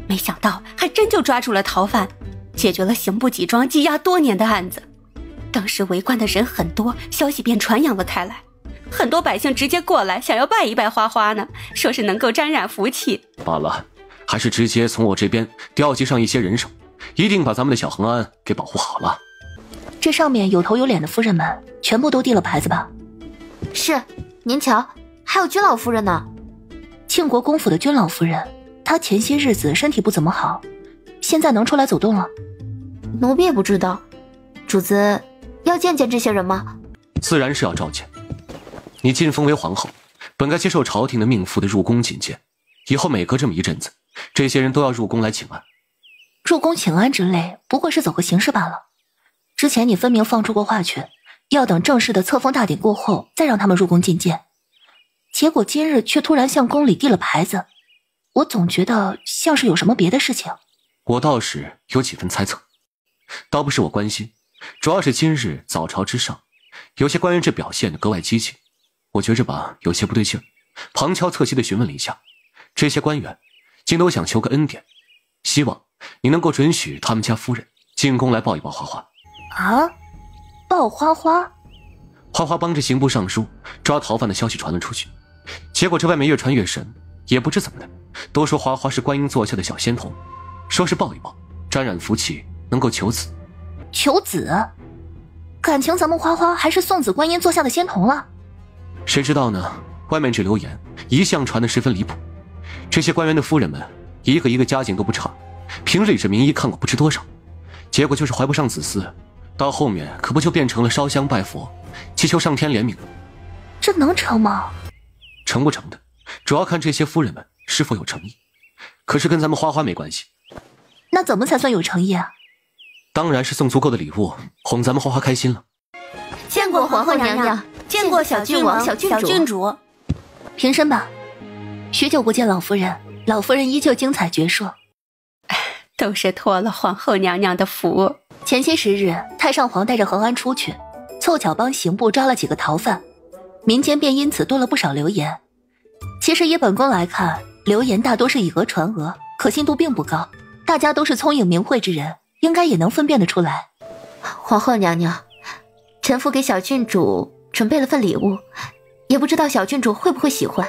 没想到还真就抓住了逃犯，解决了刑部几桩积压多年的案子。当时围观的人很多，消息便传扬了开来，很多百姓直接过来想要拜一拜花花呢，说是能够沾染福气。罢了，还是直接从我这边调集上一些人手，一定把咱们的小恒安给保护好了。这上面有头有脸的夫人们全部都递了牌子吧？是，您瞧，还有君老夫人呢。庆国公府的君老夫人，她前些日子身体不怎么好，现在能出来走动了。奴婢也不知道，主子要见见这些人吗？自然是要召见。你晋封为皇后，本该接受朝廷的命妇的入宫觐见，以后每隔这么一阵子，这些人都要入宫来请安。入宫请安之类，不过是走个形式罢了。之前你分明放出过话去，要等正式的册封大典过后，再让他们入宫觐见。结果今日却突然向宫里递了牌子，我总觉得像是有什么别的事情。我倒是有几分猜测，倒不是我关心，主要是今日早朝之上，有些官员这表现得格外激进，我觉着吧有些不对劲，旁敲侧击地询问了一下，这些官员竟都想求个恩典，希望你能够准许他们家夫人进宫来抱一抱花花。啊，抱花花？花花帮着刑部尚书抓逃犯的消息传了出去，结果这外面越传越神，也不知怎么的，都说花花是观音座下的小仙童，说是抱一抱沾染福气，能够求子。求子？感情咱们花花还是送子观音座下的仙童了？谁知道呢，外面这流言一向传得十分离谱，这些官员的夫人们一个一个家境都不差，平日里这名医看过不知多少，结果就是怀不上子嗣，到后面可不就变成了烧香拜佛，祈求上天怜悯了。这能成吗？成不成的，主要看这些夫人们是否有诚意，可是跟咱们花花没关系。那怎么才算有诚意啊？当然是送足够的礼物，哄咱们花花开心了。见过皇后娘娘，见过小郡王、小郡主。平身吧。许久不见老夫人，老夫人依旧精彩绝硕。都是托了皇后娘娘的福。前些时日，太上皇带着恒安出去，凑巧帮刑部抓了几个逃犯，民间便因此多了不少流言。其实以本宫来看，流言大多是以讹传讹，可信度并不高，大家都是聪颖明慧之人，应该也能分辨得出来。皇后娘娘，臣服给小郡主准备了份礼物，也不知道小郡主会不会喜欢。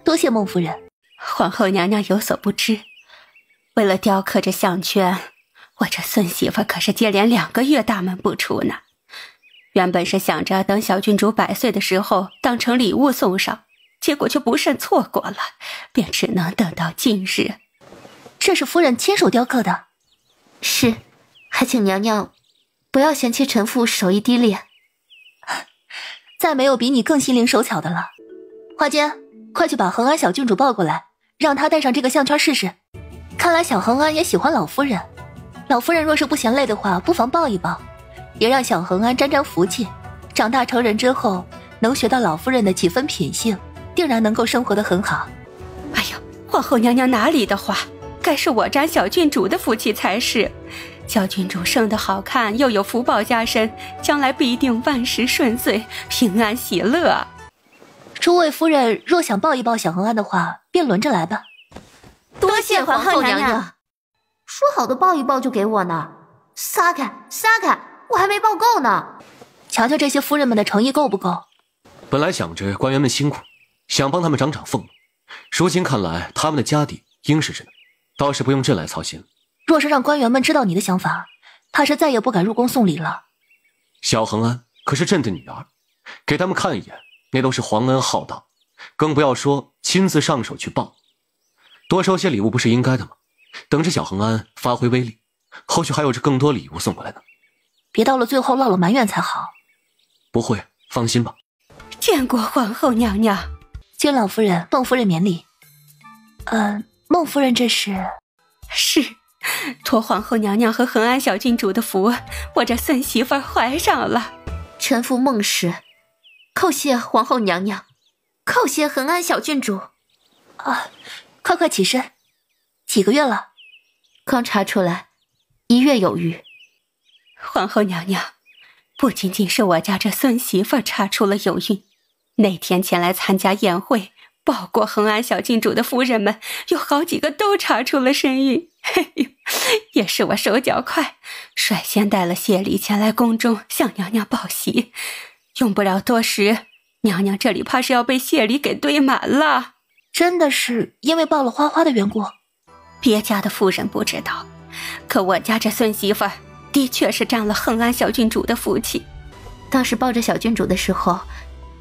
多谢孟夫人。皇后娘娘有所不知，为了雕刻这项圈，我这孙媳妇可是接连2个月大门不出呢。原本是想着等小郡主100岁的时候当成礼物送上，结果却不慎错过了，便只能等到今日。这是夫人亲手雕刻的？是，还请娘娘不要嫌弃臣妇手艺低劣。再没有比你更心灵手巧的了。花间，快去把恒安小郡主抱过来，让她戴上这个项圈试试。看来小恒安也喜欢老夫人，老夫人若是不嫌累的话，不妨抱一抱，也让小恒安沾沾福气。长大成人之后，能学到老夫人的几分品性，定然能够生活得很好。哎呦，皇后娘娘哪里的话，该是我沾小郡主的福气才是。小郡主生得好看，又有福报加身，将来必定万事顺遂，平安喜乐。诸位夫人若想抱一抱小恒安的话，便轮着来吧。多谢皇后娘娘。说好的抱一抱就给我呢？撒开，撒开，我还没抱够呢。瞧瞧这些夫人们的诚意够不够？本来想着官员们辛苦，想帮他们涨涨俸禄，如今看来他们的家底殷实着呢，倒是不用朕来操心。若是让官员们知道你的想法，怕是再也不敢入宫送礼了。小恒安可是朕的女儿，给他们看一眼，那都是皇恩浩荡，更不要说亲自上手去抱。多收些礼物不是应该的吗？等着小恒安发挥威力，后续还有着更多礼物送过来呢。别到了最后落了埋怨才好。不会，放心吧。见过皇后娘娘。君老夫人、孟夫人免礼。孟夫人这是？是，托皇后娘娘和恒安小郡主的福，我这孙媳妇怀上了。臣妇孟氏，叩谢皇后娘娘，叩谢恒安小郡主。快快起身。几个月了？刚查出来，1月有余。皇后娘娘，不仅仅是我家这孙媳妇查出了有孕，那天前来参加宴会抱过恒安小郡主的夫人们，有好几个都查出了身孕。嘿呦，也是我手脚快，率先带了谢礼前来宫中向娘娘报喜。用不了多时，娘娘这里怕是要被谢礼给堆满了。真的是因为抱了花花的缘故？别家的夫人不知道，可我家这孙媳妇的确是占了恒安小郡主的福气。当时抱着小郡主的时候，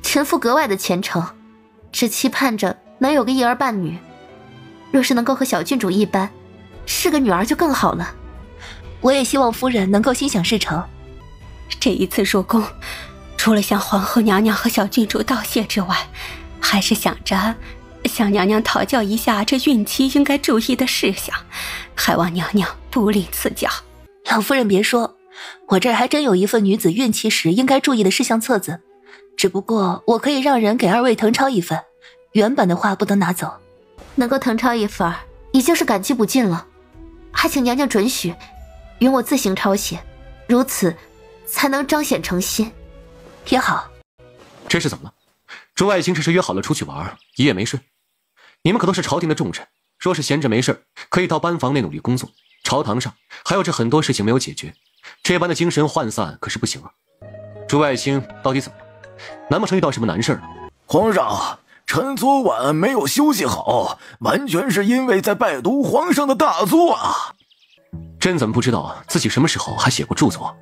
臣妇格外的虔诚，只期盼着能有个一儿半女。若是能够和小郡主一般，是个女儿就更好了。我也希望夫人能够心想事成。这一次入宫，除了向皇后娘娘和小郡主道谢之外，还是想着向娘娘讨教一下这孕期应该注意的事项，还望娘娘不吝赐教。老夫人别说，我这儿还真有一份女子孕期时应该注意的事项册子，只不过我可以让人给2位誊抄一份，原本的话不能拿走。能够誊抄一份已经是感激不尽了，还请娘娘准许，允我自行抄写，如此才能彰显诚心。也好。这是怎么了？诸爱卿这是约好了出去玩，一夜没睡。你们可都是朝廷的重臣，若是闲着没事可以到班房内努力工作。朝堂上还有着很多事情没有解决，这般的精神涣散可是不行啊。诸爱卿到底怎么了？难不成遇到什么难事？皇上，臣昨晚没有休息好，完全是因为在拜读皇上的大作啊。朕怎么不知道自己什么时候还写过著作？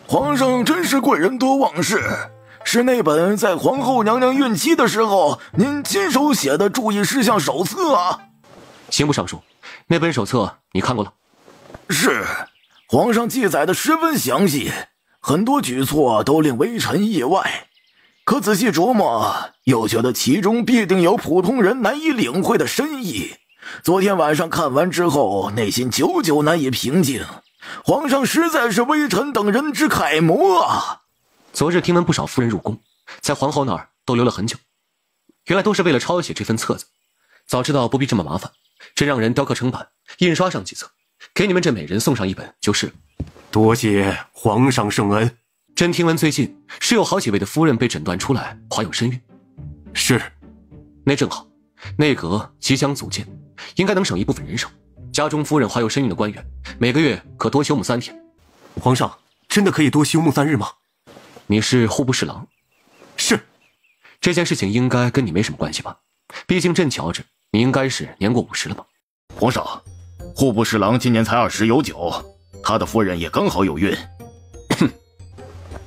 皇上真是贵人多忘事，是那本在皇后娘娘孕期的时候您亲手写的注意事项手册啊。刑部尚书，那本手册你看过了？是，皇上记载的十分详细，很多举措都令微臣意外，可仔细琢磨又觉得其中必定有普通人难以领会的深意。昨天晚上看完之后，内心久久难以平静。皇上实在是微臣等人之楷模啊！昨日听闻不少夫人入宫，在皇后那儿都留了很久，原来都是为了抄写这份册子。早知道不必这么麻烦，朕让人雕刻成版，印刷上几册，给你们这每人送上一本就是了。多谢皇上圣恩。朕听闻最近是有好几位的夫人被诊断出来怀有身孕。是，那正好，内阁即将组建，应该能省一部分人手。家中夫人怀有身孕的官员，每个月可多休沐3天。皇上，真的可以多休沐3日吗？你是户部侍郎？是。这件事情应该跟你没什么关系吧？毕竟朕瞧着你应该是年过50了吧？皇上，户部侍郎今年才20有9，他的夫人也刚好有孕。哼，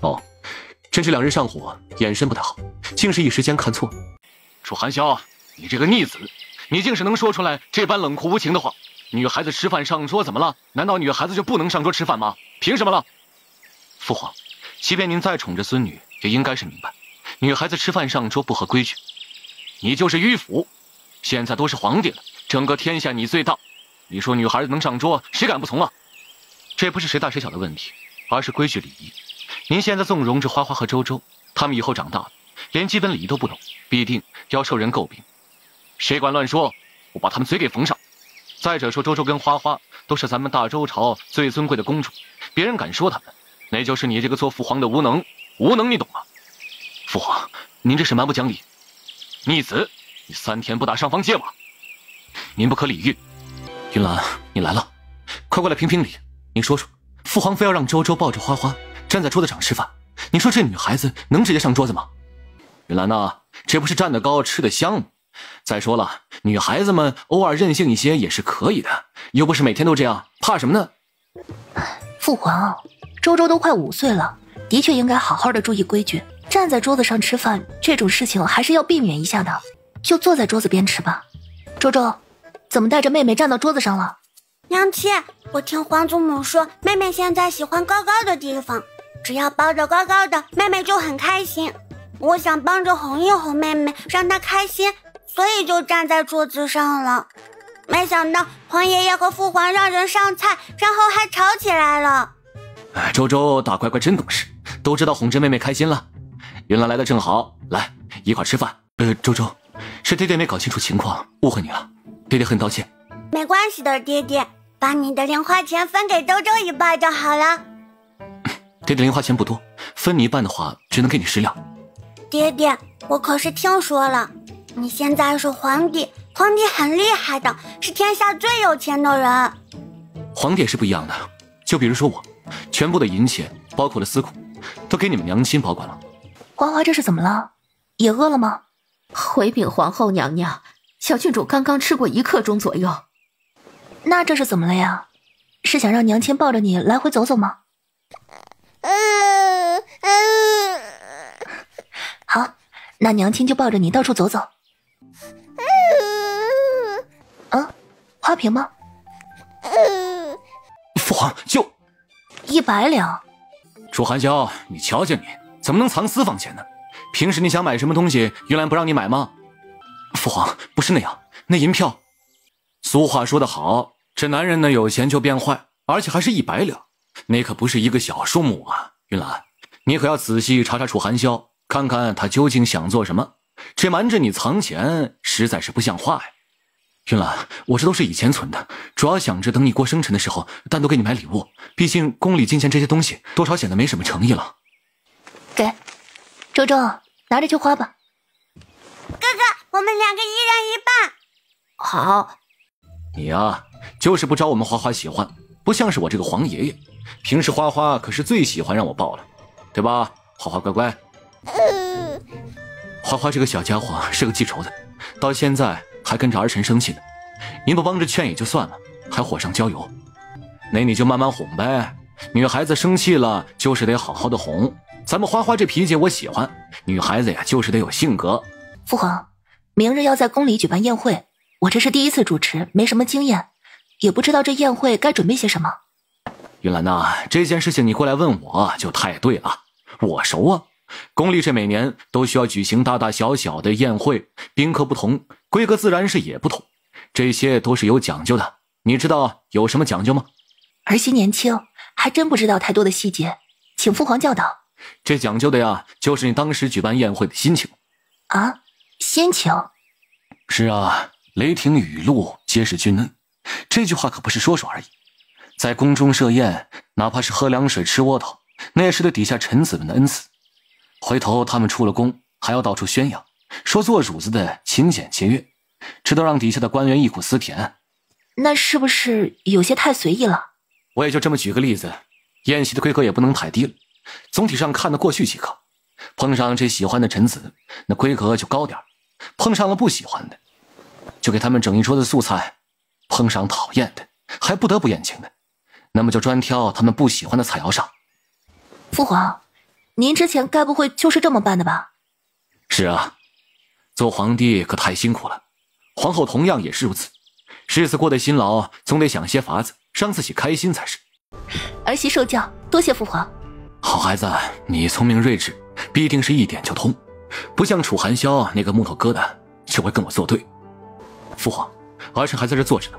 哦，真是2日上火，眼神不太好，竟是一时间看错。楚寒霄，你这个逆子，你竟是能说出来这般冷酷无情的话。女孩子吃饭上桌怎么了？难道女孩子就不能上桌吃饭吗？凭什么了？父皇，即便您再宠着孙女，也应该是明白，女孩子吃饭上桌不合规矩。你就是迂腐，现在都是皇帝了，整个天下你最大，你说女孩子能上桌，谁敢不从啊？这不是谁大谁小的问题，而是规矩礼仪。您现在纵容着花花和周周，他们以后长大了，连基本礼仪都不懂，必定要受人诟病。谁敢乱说，我把他们嘴给缝上。再者说，周周跟花花都是咱们大周朝最尊贵的公主，别人敢说他们，那就是你这个做父皇的无能，你懂吗？父皇，您这是蛮不讲理，逆子，你3天不打上房揭瓦，您不可理喻。云兰，你来了，快过来评评理。您说说，父皇非要让周周抱着花花站在桌子上吃饭，你说这女孩子能直接上桌子吗？云兰呐，这不是站得高吃得香吗？再说了，女孩子们偶尔任性一些也是可以的，又不是每天都这样，怕什么呢？父皇，周周都快5岁了，的确应该好好的注意规矩。站在桌子上吃饭这种事情还是要避免一下的，就坐在桌子边吃吧。周周，怎么带着妹妹站到桌子上了？娘亲，我听皇祖母说，妹妹现在喜欢高高的地方，只要抱着高高的，妹妹就很开心。我想帮着哄一哄妹妹，让她开心，所以就站在桌子上了。没想到皇爷爷和父皇让人上菜，然后还吵起来了。哎，周周大乖乖真懂事，都知道哄着妹妹开心了。云兰来的正好，来一块吃饭。周周，是爹爹没搞清楚情况，误会你了，爹爹很道歉。没关系的，爹爹，把你的零花钱分给周周一半就好了。爹爹零花钱不多，分你一半的话，只能给你10两。爹爹，我可是听说了，你现在是皇帝，皇帝很厉害的，是天下最有钱的人。皇帝也是不一样的，就比如说我，全部的银钱，包括了司库，都给你们娘亲保管了。花花这是怎么了？也饿了吗？回禀皇后娘娘，小郡主刚刚吃过1刻钟左右。那这是怎么了呀？是想让娘亲抱着你来回走走吗？好，那娘亲就抱着你到处走走。花瓶吗？父皇就100两。楚寒霄，你瞧瞧你，怎么能藏私房钱呢？平时你想买什么东西，云兰不让你买吗？父皇，不是那样，那银票。俗话说得好，这男人呢有钱就变坏，而且还是100两，那可不是一个小数目啊。云兰，你可要仔细查查楚寒霄，看看他究竟想做什么。这瞒着你藏钱，实在是不像话呀。云兰，我这都是以前存的，主要想着等你过生辰的时候单独给你买礼物，毕竟宫里金钱这些东西多少显得没什么诚意了。给周周，拿着去花吧。哥哥，我们2个一人一半。好。你呀，就是不招我们花花喜欢，不像是我这个皇爷爷。平时花花可是最喜欢让我抱了，对吧？花花乖乖。花花这个小家伙是个记仇的，到现在还跟着儿臣生气呢。您不帮着劝也就算了，还火上浇油。那你就慢慢哄呗，女孩子生气了就是得好好的哄。咱们花花这脾气我喜欢，女孩子呀就是得有性格。父皇，明日要在宫里举办宴会，我这是第1次主持，没什么经验，也不知道这宴会该准备些什么。云兰呐，这件事情你过来问我就太对了，我熟啊。宫里这每年都需要举行大大小小的宴会，宾客不同，规格自然是也不同，这些都是有讲究的。你知道有什么讲究吗？儿媳年轻，还真不知道太多的细节，请父皇教导。这讲究的呀，就是你当时举办宴会的心情。啊，心情？是啊，雷霆雨露皆是君恩，这句话可不是说说而已。在宫中设宴，哪怕是喝凉水吃窝头，那也是对底下臣子们的恩赐。回头他们出了宫，还要到处宣扬，说做主子的勤俭节约，这都让底下的官员忆苦思甜。那是不是有些太随意了？我也就这么举个例子，宴席的规格也不能太低了，总体上看得过去即可。碰上这喜欢的臣子，那规格就高点；碰上了不喜欢的，就给他们整一桌子素菜；碰上讨厌的，还不得不宴请的，那么就专挑他们不喜欢的菜肴上。父皇，您之前该不会就是这么办的吧？是啊，做皇帝可太辛苦了，皇后同样也是如此。日子过得辛劳，总得想些法子让自己开心才是。儿媳受教，多谢父皇。好孩子，你聪明睿智，必定是一点就通，不像楚寒霄那个木头疙瘩就会跟我作对。父皇，儿臣还在这坐着呢，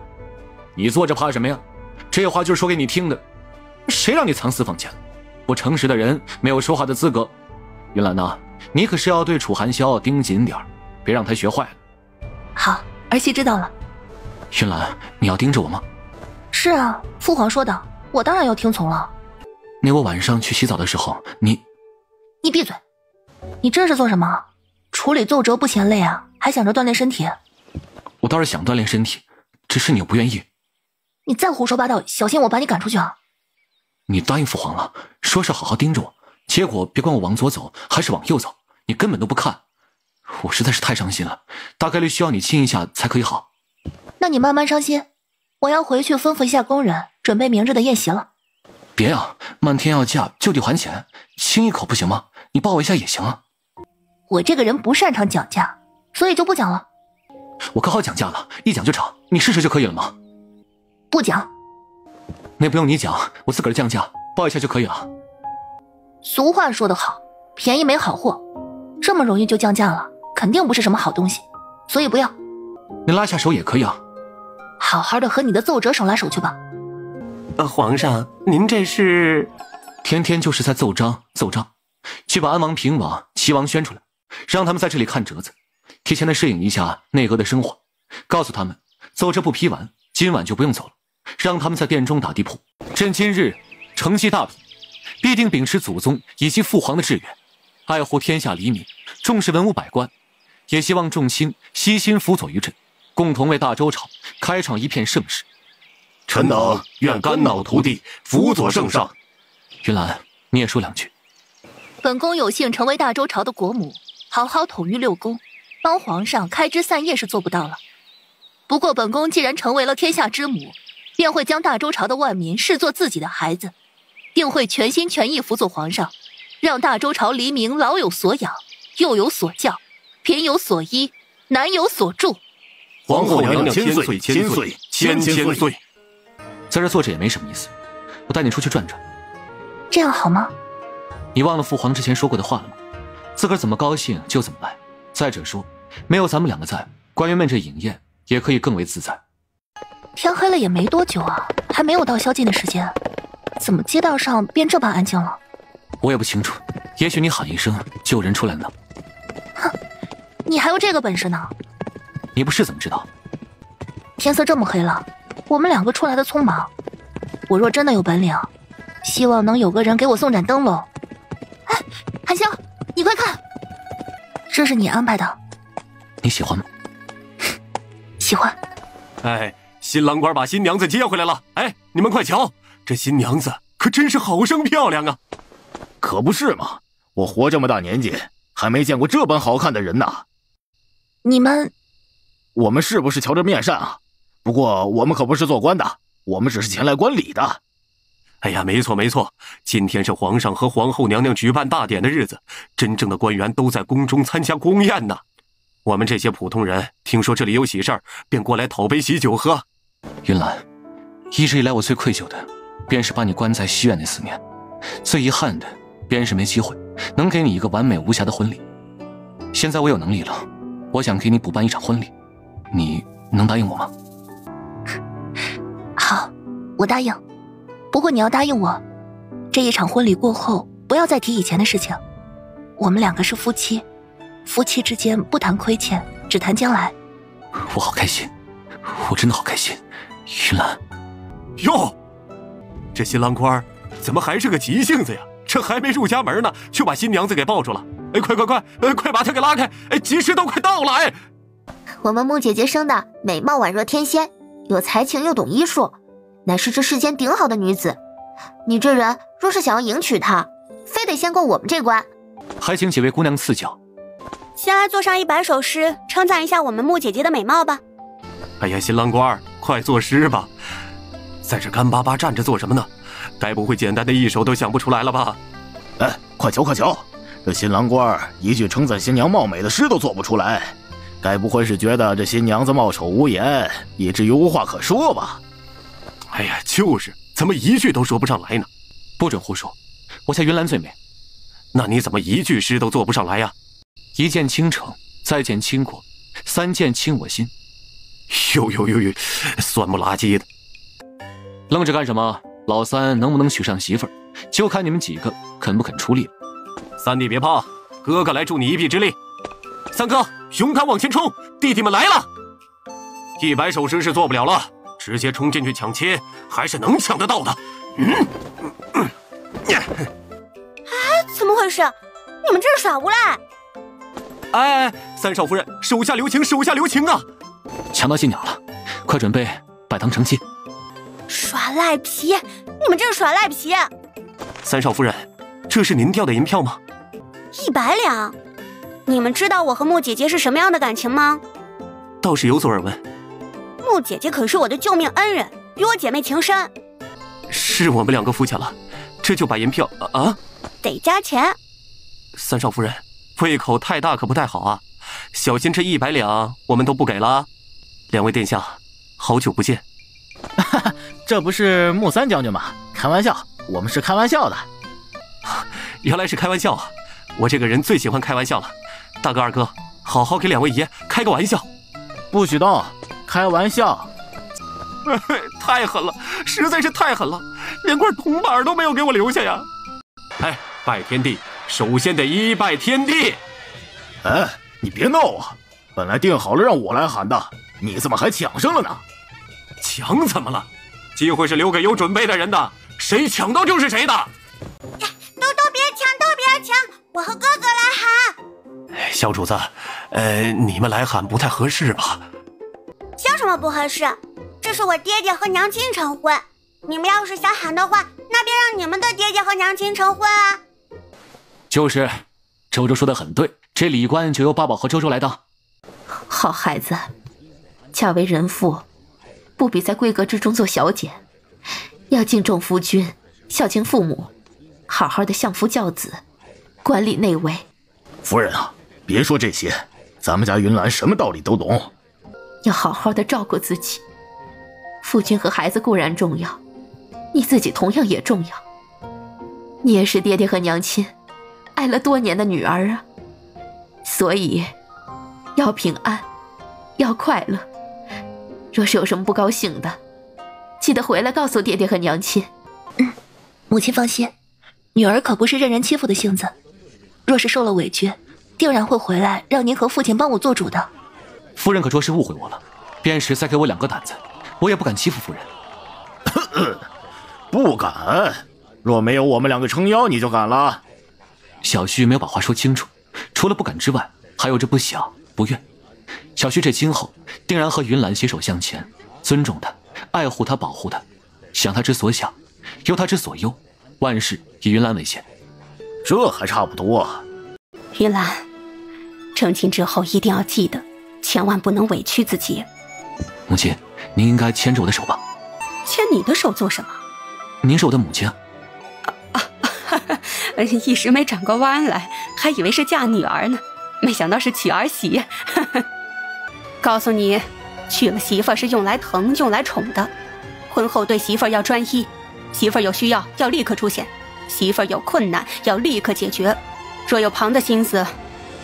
你坐着怕什么呀？这话就是说给你听的，谁让你藏私房钱？不诚实的人没有说话的资格。云兰呐，你可是要对楚寒霄盯紧点，别让他学坏了。好，儿媳知道了。云兰，你要盯着我吗？是啊，父皇说的，我当然要听从了。那我晚上去洗澡的时候，你闭嘴！你这是做什么？处理奏折不嫌累啊，还想着锻炼身体？我倒是想锻炼身体，只是你又不愿意。你再胡说八道，小心我把你赶出去啊！你答应父皇了，说是好好盯着我，结果别管我往左走还是往右走，你根本都不看，我实在是太伤心了，大概率需要你亲一下才可以好。那你慢慢伤心，我要回去吩咐一下工人，准备明日的宴席了。别啊，漫天要嫁就地还钱，亲一口不行吗？你抱我一下也行啊。我这个人不擅长讲价，所以就不讲了。我可好讲价了，一讲就吵，你试试就可以了吗？不讲。那不用你讲，我自个儿降价，抱一下就可以了。俗话说得好，便宜没好货，这么容易就降价了，肯定不是什么好东西，所以不要。你拉下手也可以啊。好好的和你的奏折手拉手去吧。皇上，您这是？天天就是在奏章，去把安王、平王、齐王宣出来，让他们在这里看折子，提前的适应一下内阁的生活，告诉他们奏折不批完，今晚就不用走了，让他们在殿中打地铺。朕今日承继大统，必定秉持祖宗以及父皇的志愿，爱护天下黎民，重视文武百官，也希望众卿悉心辅佐于朕，共同为大周朝开创一片盛世。臣等愿肝脑涂地，辅佐圣上。云兰，你也说两句。本宫有幸成为大周朝的国母，好好统御六宫，帮皇上开枝散叶是做不到了。不过本宫既然成为了天下之母，便会将大周朝的万民视作自己的孩子，定会全心全意辅佐皇上，让大周朝黎民老有所养，幼有所教，贫有所依，难有所助。皇后娘娘千岁，千岁，千岁。在这坐着也没什么意思，我带你出去转转。这样好吗？你忘了父皇之前说过的话了吗？自个儿怎么高兴就怎么来。再者说，没有咱们两个在，官员们这饮宴也可以更为自在。天黑了也没多久啊，还没有到宵禁的时间，怎么街道上变这般安静了？我也不清楚，也许你喊一声就有人出来呢。哼，你还有这个本事呢？你不是怎么知道？天色这么黑了，我们两个出来的匆忙，我若真的有本领，希望能有个人给我送盏灯笼。哎，韩香，你快看，这是你安排的，你喜欢吗？喜欢。哎，新郎官把新娘子接回来了。哎，你们快瞧，这新娘子可真是好生漂亮啊！可不是嘛，我活这么大年纪，还没见过这般好看的人呢。我们是不是瞧着面善啊？不过我们可不是做官的，我们只是前来观礼的。哎呀，没错没错，今天是皇上和皇后娘娘举办大典的日子，真正的官员都在宫中参加宫宴呢。我们这些普通人听说这里有喜事儿，便过来讨杯喜酒喝。云兰，一直以来我最愧疚的，便是把你关在西院那4年，最遗憾的便是没机会能给你一个完美无瑕的婚礼。现在我有能力了，我想给你补办一场婚礼，你能答应我吗？好，我答应。不过你要答应我，这一场婚礼过后，不要再提以前的事情。我们两个是夫妻，夫妻之间不谈亏欠，只谈将来。我好开心，我真的好开心。云兰，哟，这新郎官怎么还是个急性子呀？这还没入家门呢，就把新娘子给抱住了。哎，快把她给拉开！哎，吉时都快到了！哎，我们穆姐姐生的美貌宛若天仙，有才情又懂医术，乃是这世间顶好的女子。你这人若是想要迎娶她，非得先过我们这关。还请几位姑娘赐教。先来做上一百首诗，称赞一下我们穆姐姐的美貌吧。哎呀，新郎官，快作诗吧！在这干巴巴站着做什么呢？该不会简单的一手都想不出来了吧？哎，快瞧快瞧，这新郎官一句称赞新娘貌美的诗都做不出来，该不会是觉得这新娘子貌丑无颜，以至于无话可说吧？哎呀，就是，怎么一句都说不上来呢？不准胡说，我家云兰最美。那你怎么一句诗都做不上来呀？一见倾城，再见倾国，三见倾我心。呦，酸不拉几的。愣着干什么？老三能不能娶上媳妇儿，就看你们几个肯不肯出力。三弟别怕，哥哥来助你一臂之力。三哥，勇敢往前冲，弟弟们来了！100首诗是做不了了，直接冲进去抢亲，还是能抢得到的。怎么回事？你们这是耍无赖！哎，三少夫人，手下留情，手下留情啊！抢到新娘了，快准备拜堂成亲。耍赖皮！你们这是耍赖皮！三少夫人，这是您掉的银票吗？100两。你们知道我和穆姐姐是什么样的感情吗？倒是有所耳闻。穆姐姐可是我的救命恩人，比我姐妹情深。是我们两个肤浅了，这就把银票啊？得加钱。三少夫人，胃口太大可不太好啊，小心这100两我们都不给了。两位殿下，好久不见。这不是穆三将军吗？开玩笑，我们是开玩笑的。原来是开玩笑啊！我这个人最喜欢开玩笑了。大哥二哥，好好给两位爷开个玩笑。不许动，开玩笑。太狠了，实在是太狠了，连块铜板都没有给我留下呀！哎，拜天地，首先得一拜天地。哎，你别闹啊！本来定好了让我来喊的，你怎么还抢上了呢？抢怎么了？机会是留给有准备的人的，谁抢到就是谁的。都别抢，都别抢，我和哥哥来喊。小主子，你们来喊不太合适吧？像什么不合适？这是我爹爹和娘亲成婚，你们要是想喊的话，那便让你们的爹爹和娘亲成婚啊。就是，周周说的很对，这礼官就由八宝和周周来当。好孩子，嫁为人妇，不比在闺阁之中做小姐，要敬重夫君，孝敬父母，好好的相夫教子，管理内卫。夫人啊，别说这些，咱们家云兰什么道理都懂。要好好的照顾自己，夫君和孩子固然重要，你自己同样也重要。你也是爹爹和娘亲爱了多年的女儿啊，所以要平安，要快乐。若是有什么不高兴的，记得回来告诉爹爹和娘亲。母亲放心，女儿可不是任人欺负的性子，若是受了委屈，定然会回来让您和父亲帮我做主的。夫人可着实误会我了，便是再给我2个胆子，我也不敢欺负夫人。不敢？若没有我们2个撑腰，你就敢了？小婿没有把话说清楚，除了不敢之外，还有这不想不愿。小婿这今后定然和云兰携手向前，尊重她，爱护她，保护她，想她之所想，忧她之所忧，万事以云兰为先。这还差不多。云兰，成亲之后一定要记得，千万不能委屈自己。母亲，您应该牵着我的手吧？牵你的手做什么？您是我的母亲啊。一时没转过弯来，还以为是嫁女儿呢，没想到是娶儿媳。告诉你，娶了媳妇儿是用来疼用来宠的，婚后对媳妇儿要专一，媳妇儿有需要要立刻出现，媳妇儿有困难要立刻解决。若有旁的心思，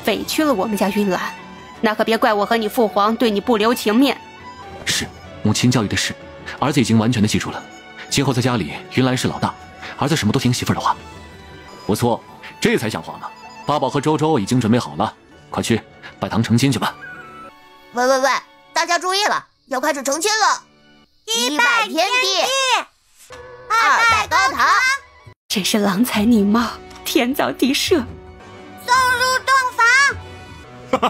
委屈了我们家云兰，那可别怪我和你父皇对你不留情面。是，母亲教育的是，儿子已经完全的记住了。今后在家里，云兰是老大，儿子什么都听媳妇儿的话。不错，这才像话呢。八宝和周周已经准备好了，快去拜堂成亲去吧。喂，大家注意了，要开始成亲了！一拜天地，二拜高堂，真是郎才女貌，天造地设。送入洞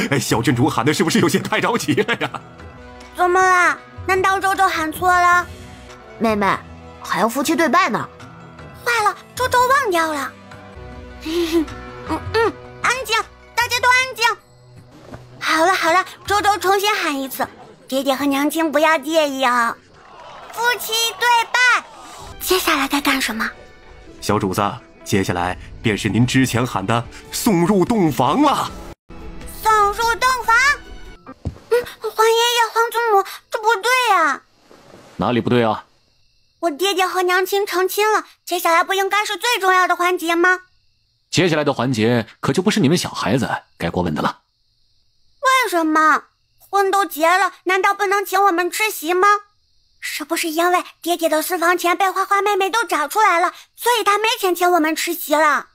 房。小郡主喊的是不是有些太着急了呀？怎么啦？难道周周喊错了？妹妹，还要夫妻对拜呢。坏了，周周忘掉了。安静，大家都安静。好了，周周重新喊一次，爹爹和娘亲不要介意啊。夫妻对拜。接下来该干什么？小主子，接下来便是您之前喊的送入洞房了。送入洞房？皇爷爷、皇祖母，这不对啊！哪里不对啊？我爹爹和娘亲成亲了，接下来不应该是最重要的环节吗？接下来的环节可就不是你们小孩子该过问的了。为什么？婚都结了，难道不能请我们吃席吗？是不是因为爹爹的私房钱被花花妹妹都找出来了，所以他没钱请我们吃席了？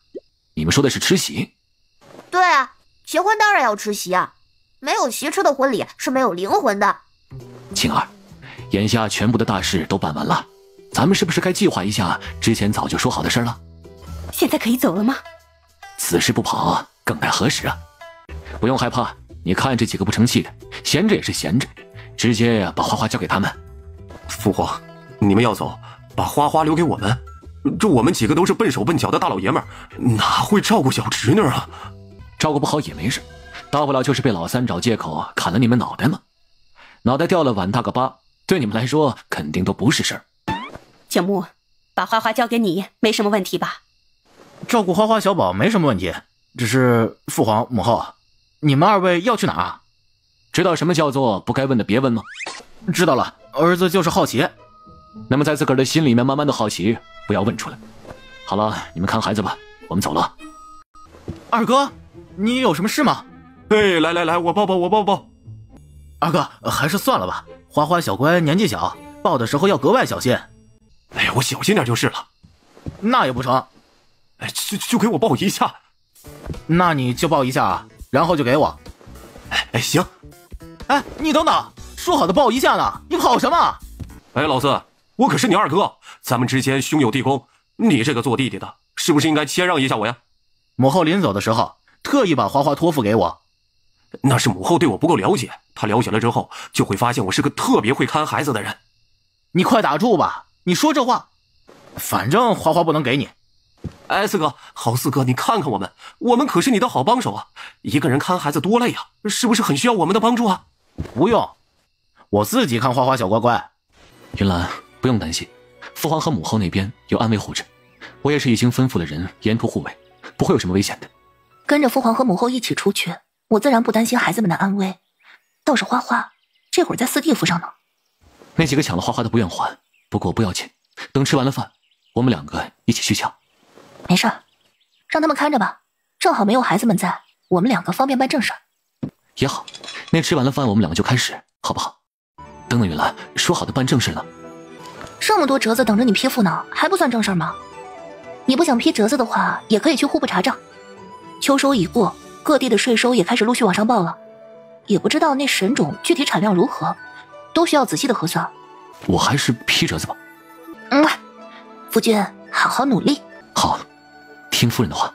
你们说的是吃席？对啊，结婚当然要吃席啊，没有席吃的婚礼是没有灵魂的。晴儿，眼下全部的大事都办完了，咱们是不是该计划一下之前早就说好的事了？现在可以走了吗？此时不跑更待何时啊？不用害怕，你看这几个不成器的，闲着也是闲着，直接把花花交给他们。父皇，你们要走，把花花留给我们。这我们几个都是笨手笨脚的大老爷们儿，哪会照顾小侄女啊？照顾不好也没事，大不了就是被老三找借口砍了你们脑袋嘛。脑袋掉了碗大个疤，对你们来说肯定都不是事儿。景木，把花花交给你，没什么问题吧？照顾花花小宝没什么问题，只是父皇母后，你们二位要去哪？知道什么叫做不该问的别问吗？知道了，儿子就是好奇。那么在自个儿的心里面慢慢的好奇，不要问出来。好了，你们看孩子吧，我们走了。二哥，你有什么事吗？哎，来，我抱。二哥，还是算了吧，花花小乖年纪小，抱的时候要格外小心。哎呀，我小心点就是了。那也不成。哎，就给我抱一下。那你就抱一下，然后就给我。哎，行。哎，你等等，说好的抱一下呢，你跑什么？哎，老四，我可是你二哥，咱们之间兄友弟恭，你这个做弟弟的，是不是应该谦让一下我呀？母后临走的时候，特意把花花托付给我。那是母后对我不够了解，她了解了之后，就会发现我是个特别会看孩子的人。你快打住吧，你说这话，反正花花不能给你。哎，四哥，好四哥，你看看我们可是你的好帮手啊！一个人看孩子多累啊，是不是很需要我们的帮助啊？不用，我自己看花花小乖乖。云兰，不用担心，父皇和母后那边有安卫护着，我也是已经吩咐了人沿途护卫，不会有什么危险的。跟着父皇和母后一起出去，我自然不担心孩子们的安危。倒是花花，这会儿在四地府上呢。那几个抢了花花的不愿还，不过不要紧，等吃完了饭，我们两个一起去抢。没事，让他们看着吧，正好没有孩子们在，我们两个方便办正事儿。也好，那吃完了饭我们两个就开始，好不好？等等，云兰，说好的办正事呢？这么多折子等着你批复呢，还不算正事儿吗？你不想批折子的话，也可以去户部查账。秋收已过，各地的税收也开始陆续往上报了，也不知道那神种具体产量如何，都需要仔细的核算。我还是批折子吧。夫君好好努力。好，听夫人的话。